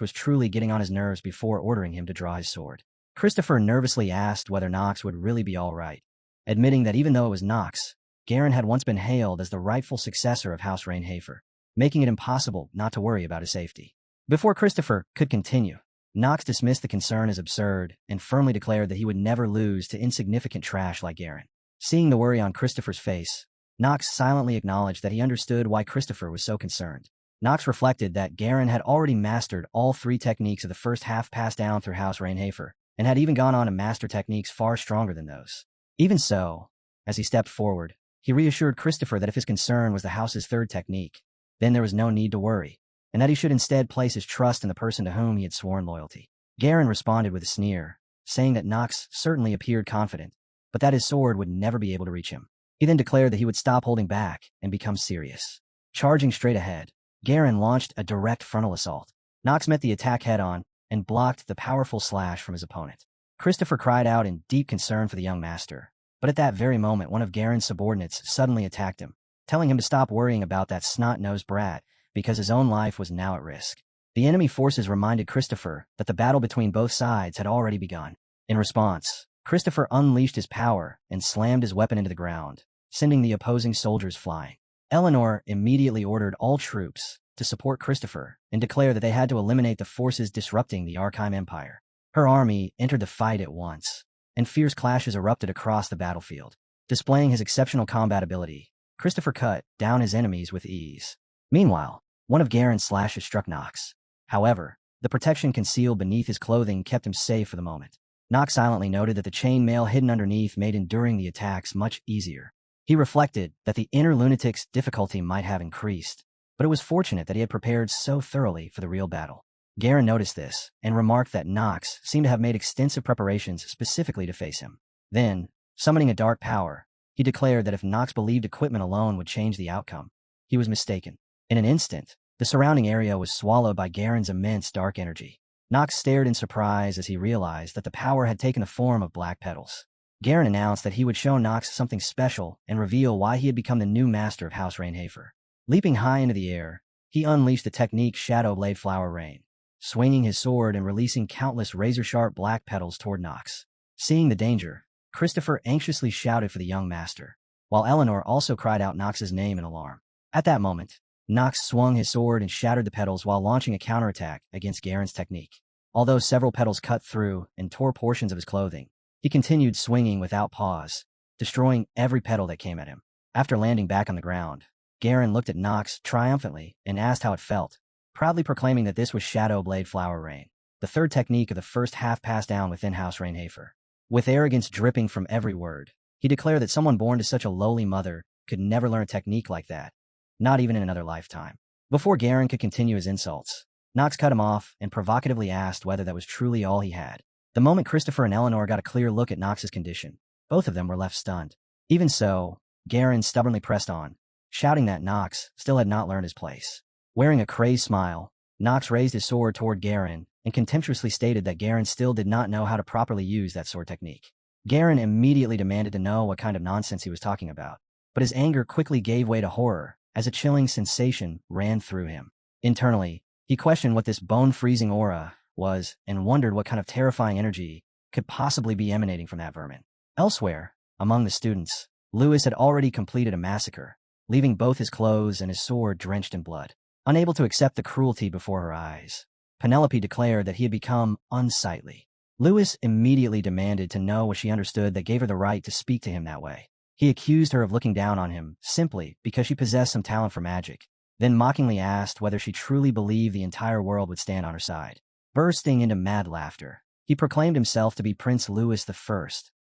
was truly getting on his nerves before ordering him to draw his sword. Christopher nervously asked whether Nox would really be all right, admitting that even though it was Nox, Garen had once been hailed as the rightful successor of House Reinhardt, making it impossible not to worry about his safety. Before Christopher could continue, Nox dismissed the concern as absurd and firmly declared that he would never lose to insignificant trash like Garen. Seeing the worry on Christopher's face, Nox silently acknowledged that he understood why Christopher was so concerned. Nox reflected that Garen had already mastered all 3 techniques of the first half passed down through House Reinhardt, and had even gone on to master techniques far stronger than those. Even so, as he stepped forward, he reassured Christopher that if his concern was the house's 3rd technique, then there was no need to worry, and that he should instead place his trust in the person to whom he had sworn loyalty. Garen responded with a sneer, saying that Nox certainly appeared confident, but that his sword would never be able to reach him. He then declared that he would stop holding back and become serious. Charging straight ahead, Garen launched a direct frontal assault. Nox met the attack head-on and blocked the powerful slash from his opponent. Christopher cried out in deep concern for the young master, but at that very moment one of Garen's subordinates suddenly attacked him, telling him to stop worrying about that snot-nosed brat because his own life was now at risk. The enemy forces reminded Christopher that the battle between both sides had already begun. In response, Christopher unleashed his power and slammed his weapon into the ground, sending the opposing soldiers flying. Eleanor immediately ordered all troops to support Christopher and declare that they had to eliminate the forces disrupting the Archime Empire. Her army entered the fight at once, and fierce clashes erupted across the battlefield. Displaying his exceptional combat ability, Christopher cut down his enemies with ease. Meanwhile, one of Garen's slashes struck Nox. However, the protection concealed beneath his clothing kept him safe for the moment. Nox silently noted that the chain mail hidden underneath made enduring the attacks much easier. He reflected that the inner lunatic's difficulty might have increased, but it was fortunate that he had prepared so thoroughly for the real battle. Garen noticed this and remarked that Nox seemed to have made extensive preparations specifically to face him. Then, summoning a dark power, he declared that if Nox believed equipment alone would change the outcome, he was mistaken. In an instant, the surrounding area was swallowed by Garen's immense dark energy. Nox stared in surprise as he realized that the power had taken the form of black petals. Garen announced that he would show Nox something special and reveal why he had become the new master of House Reinhardt. Leaping high into the air, he unleashed the technique Shadow Blade Flower Rain, swinging his sword and releasing countless razor-sharp black petals toward Nox. Seeing the danger, Christopher anxiously shouted for the young master, while Eleanor also cried out Nox's name in alarm. At that moment, Nox swung his sword and shattered the petals while launching a counterattack against Garen's technique. Although several petals cut through and tore portions of his clothing, He continued swinging without pause, destroying every petal that came at him. After landing back on the ground, Garen looked at Nox triumphantly and asked how it felt, proudly proclaiming that this was Shadow Blade Flower Rain, the third technique of the first half passed down within House Rainhafer. With arrogance dripping from every word, he declared that someone born to such a lowly mother could never learn a technique like that, not even in another lifetime. Before Garen could continue his insults, Nox cut him off and provocatively asked whether that was truly all he had. The moment Christopher and Eleanor got a clear look at Nox's condition, both of them were left stunned. Even so, Garen stubbornly pressed on, shouting that Nox still had not learned his place. Wearing a crazed smile, Nox raised his sword toward Garen and contemptuously stated that Garen still did not know how to properly use that sword technique. Garen immediately demanded to know what kind of nonsense he was talking about, but his anger quickly gave way to horror as a chilling sensation ran through him. Internally, he questioned what this bone-freezing aura was and wondered what kind of terrifying energy could possibly be emanating from that vermin. Elsewhere, among the students, Lewis had already completed a massacre, leaving both his clothes and his sword drenched in blood. Unable to accept the cruelty before her eyes, Penelope declared that he had become unsightly. Lewis immediately demanded to know what she understood that gave her the right to speak to him that way. He accused her of looking down on him simply because she possessed some talent for magic, then mockingly asked whether she truly believed the entire world would stand on her side. Bursting into mad laughter, he proclaimed himself to be Prince Louis I,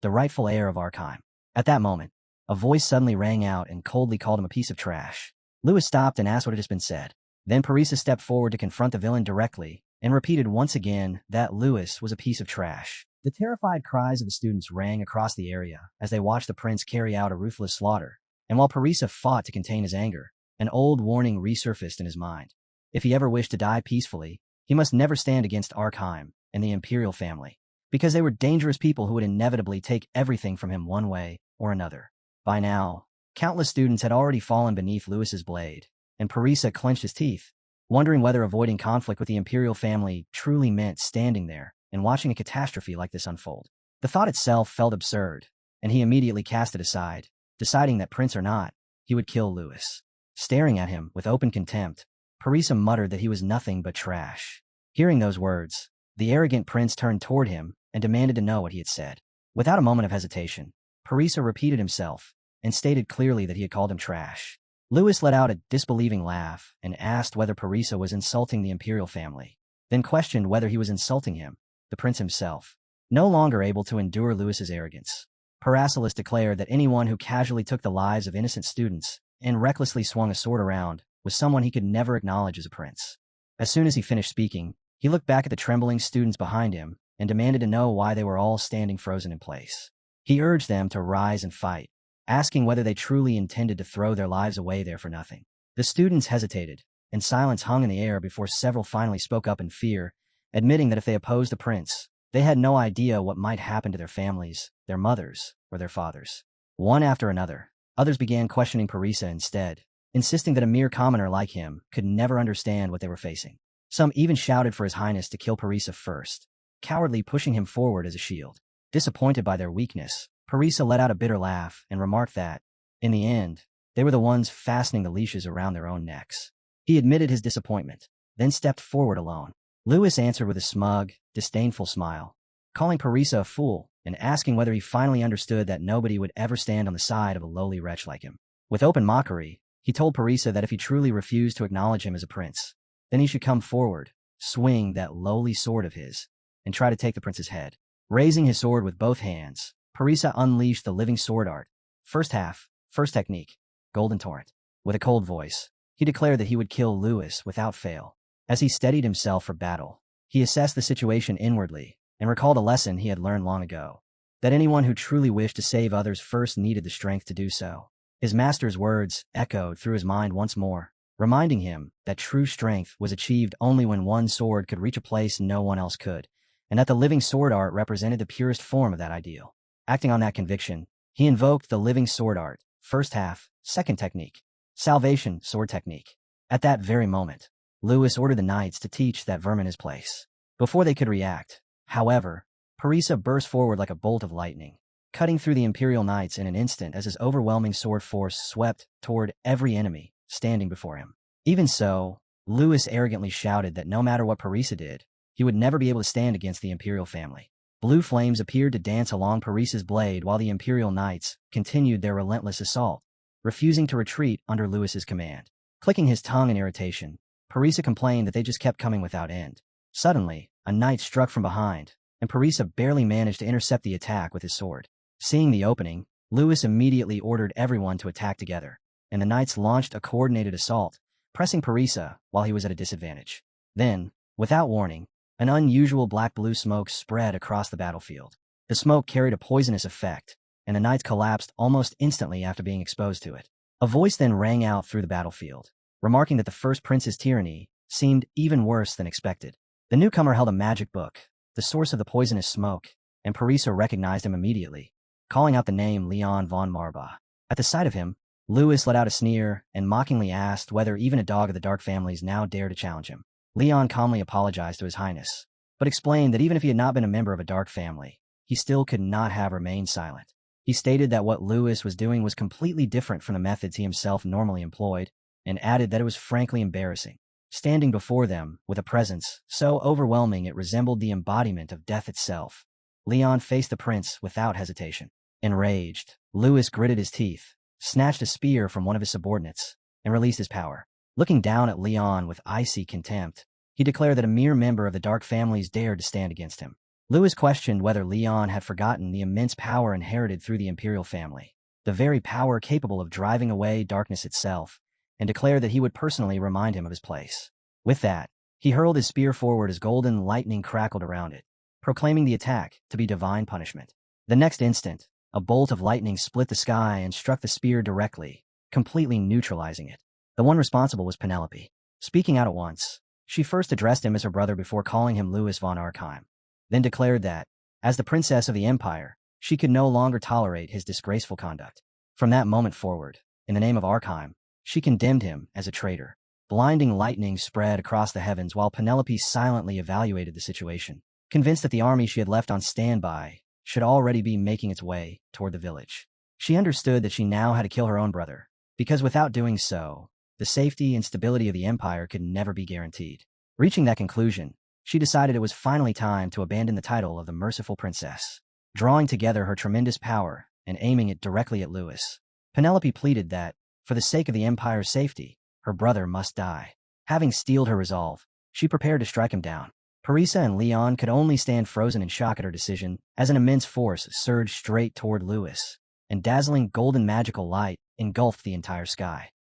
the rightful heir of Arkheim. At that moment, a voice suddenly rang out and coldly called him a piece of trash. Lewis stopped and asked what had just been said. Then Parisa stepped forward to confront the villain directly and repeated once again that Lewis was a piece of trash. The terrified cries of the students rang across the area as they watched the prince carry out a ruthless slaughter, and while Parisa fought to contain his anger, an old warning resurfaced in his mind. If he ever wished to die peacefully, he must never stand against Arkheim and the Imperial family, because they were dangerous people who would inevitably take everything from him one way or another. By now, countless students had already fallen beneath Lewis's blade, and Parisa clenched his teeth, wondering whether avoiding conflict with the Imperial family truly meant standing there and watching a catastrophe like this unfold. The thought itself felt absurd, and he immediately cast it aside, deciding that prince or not, he would kill Lewis. Staring at him with open contempt, Parisa muttered that he was nothing but trash. Hearing those words, the arrogant prince turned toward him and demanded to know what he had said. Without a moment of hesitation, Parisa repeated himself and stated clearly that he had called him trash. Lewis let out a disbelieving laugh and asked whether Parisa was insulting the Imperial family, then questioned whether he was insulting him, the prince himself. No longer able to endure Lewis's arrogance, Paracelsus declared that anyone who casually took the lives of innocent students and recklessly swung a sword around was someone he could never acknowledge as a prince. As soon as he finished speaking, he looked back at the trembling students behind him and demanded to know why they were all standing frozen in place. He urged them to rise and fight, asking whether they truly intended to throw their lives away there for nothing. The students hesitated, and silence hung in the air before several finally spoke up in fear, admitting that if they opposed the prince, they had no idea what might happen to their families, their mothers, or their fathers. One after another, others began questioning Parisa instead, insisting that a mere commoner like him could never understand what they were facing. Some even shouted for His Highness to kill Parisa first, cowardly pushing him forward as a shield. Disappointed by their weakness, Parisa let out a bitter laugh and remarked that, in the end, they were the ones fastening the leashes around their own necks. He admitted his disappointment, then stepped forward alone. Lewis answered with a smug, disdainful smile, calling Parisa a fool and asking whether he finally understood that nobody would ever stand on the side of a lowly wretch like him. With open mockery, he told Parisa that if he truly refused to acknowledge him as a prince, then he should come forward, swing that lowly sword of his, and try to take the prince's head. Raising his sword with both hands, Parisa unleashed the living sword art. First half, first technique, Golden Torrent. With a cold voice, he declared that he would kill Lewis without fail. As he steadied himself for battle, he assessed the situation inwardly and recalled a lesson he had learned long ago, that anyone who truly wished to save others first needed the strength to do so. His master's words echoed through his mind once more, reminding him that true strength was achieved only when one sword could reach a place no one else could, and that the living sword art represented the purest form of that ideal. Acting on that conviction, he invoked the living sword art, first half, second technique, salvation sword technique. At that very moment, Lewis ordered the knights to teach that vermin his place. Before they could react, however, Parisa burst forward like a bolt of lightning, cutting through the Imperial Knights in an instant as his overwhelming sword force swept toward every enemy standing before him. Even so, Lewis arrogantly shouted that no matter what Parisa did, he would never be able to stand against the Imperial family. Blue flames appeared to dance along Paris's blade while the Imperial Knights continued their relentless assault, refusing to retreat under Lewis's command. Clicking his tongue in irritation, Parisa complained that they just kept coming without end. Suddenly, a knight struck from behind, and Parisa barely managed to intercept the attack with his sword. Seeing the opening, Lewis immediately ordered everyone to attack together, and the knights launched a coordinated assault, pressing Parisa while he was at a disadvantage. Then, without warning, an unusual black-blue smoke spread across the battlefield. The smoke carried a poisonous effect, and the knights collapsed almost instantly after being exposed to it. A voice then rang out through the battlefield, remarking that the first prince's tyranny seemed even worse than expected. The newcomer held a magic book, the source of the poisonous smoke, and Parisa recognized him immediately, calling out the name Leon von Marba. At the sight of him, Lewis let out a sneer and mockingly asked whether even a dog of the Dark families now dared to challenge him. Leon calmly apologized to His Highness, but explained that even if he had not been a member of a Dark family, he still could not have remained silent. He stated that what Lewis was doing was completely different from the methods he himself normally employed, and added that it was frankly embarrassing. Standing before them with a presence so overwhelming it resembled the embodiment of death itself, Leon faced the prince without hesitation. Enraged, Lewis gritted his teeth, snatched a spear from one of his subordinates, and released his power. Looking down at Leon with icy contempt, he declared that a mere member of the Dark families dared to stand against him. Lewis questioned whether Leon had forgotten the immense power inherited through the Imperial family, the very power capable of driving away darkness itself, and declared that he would personally remind him of his place. With that, he hurled his spear forward as golden lightning crackled around it, proclaiming the attack to be divine punishment. The next instant, a bolt of lightning split the sky and struck the spear directly, completely neutralizing it. The one responsible was Penelope. Speaking out at once, she first addressed him as her brother before calling him Louis von Arkheim, then declared that, as the princess of the Empire, she could no longer tolerate his disgraceful conduct. From that moment forward, in the name of Arkheim, she condemned him as a traitor. Blinding lightning spread across the heavens while Penelope silently evaluated the situation, convinced that the army she had left on standby should already be making its way toward the village. She understood that she now had to kill her own brother, because without doing so, the safety and stability of the Empire could never be guaranteed. Reaching that conclusion, she decided it was finally time to abandon the title of the Merciful Princess. Drawing together her tremendous power and aiming it directly at Lewis, Penelope pleaded that, for the sake of the Empire's safety, her brother must die. Having steeled her resolve, she prepared to strike him down. Parisa and Leon could only stand frozen in shock at her decision as an immense force surged straight toward Lewis, and dazzling golden magical light engulfed the entire sky.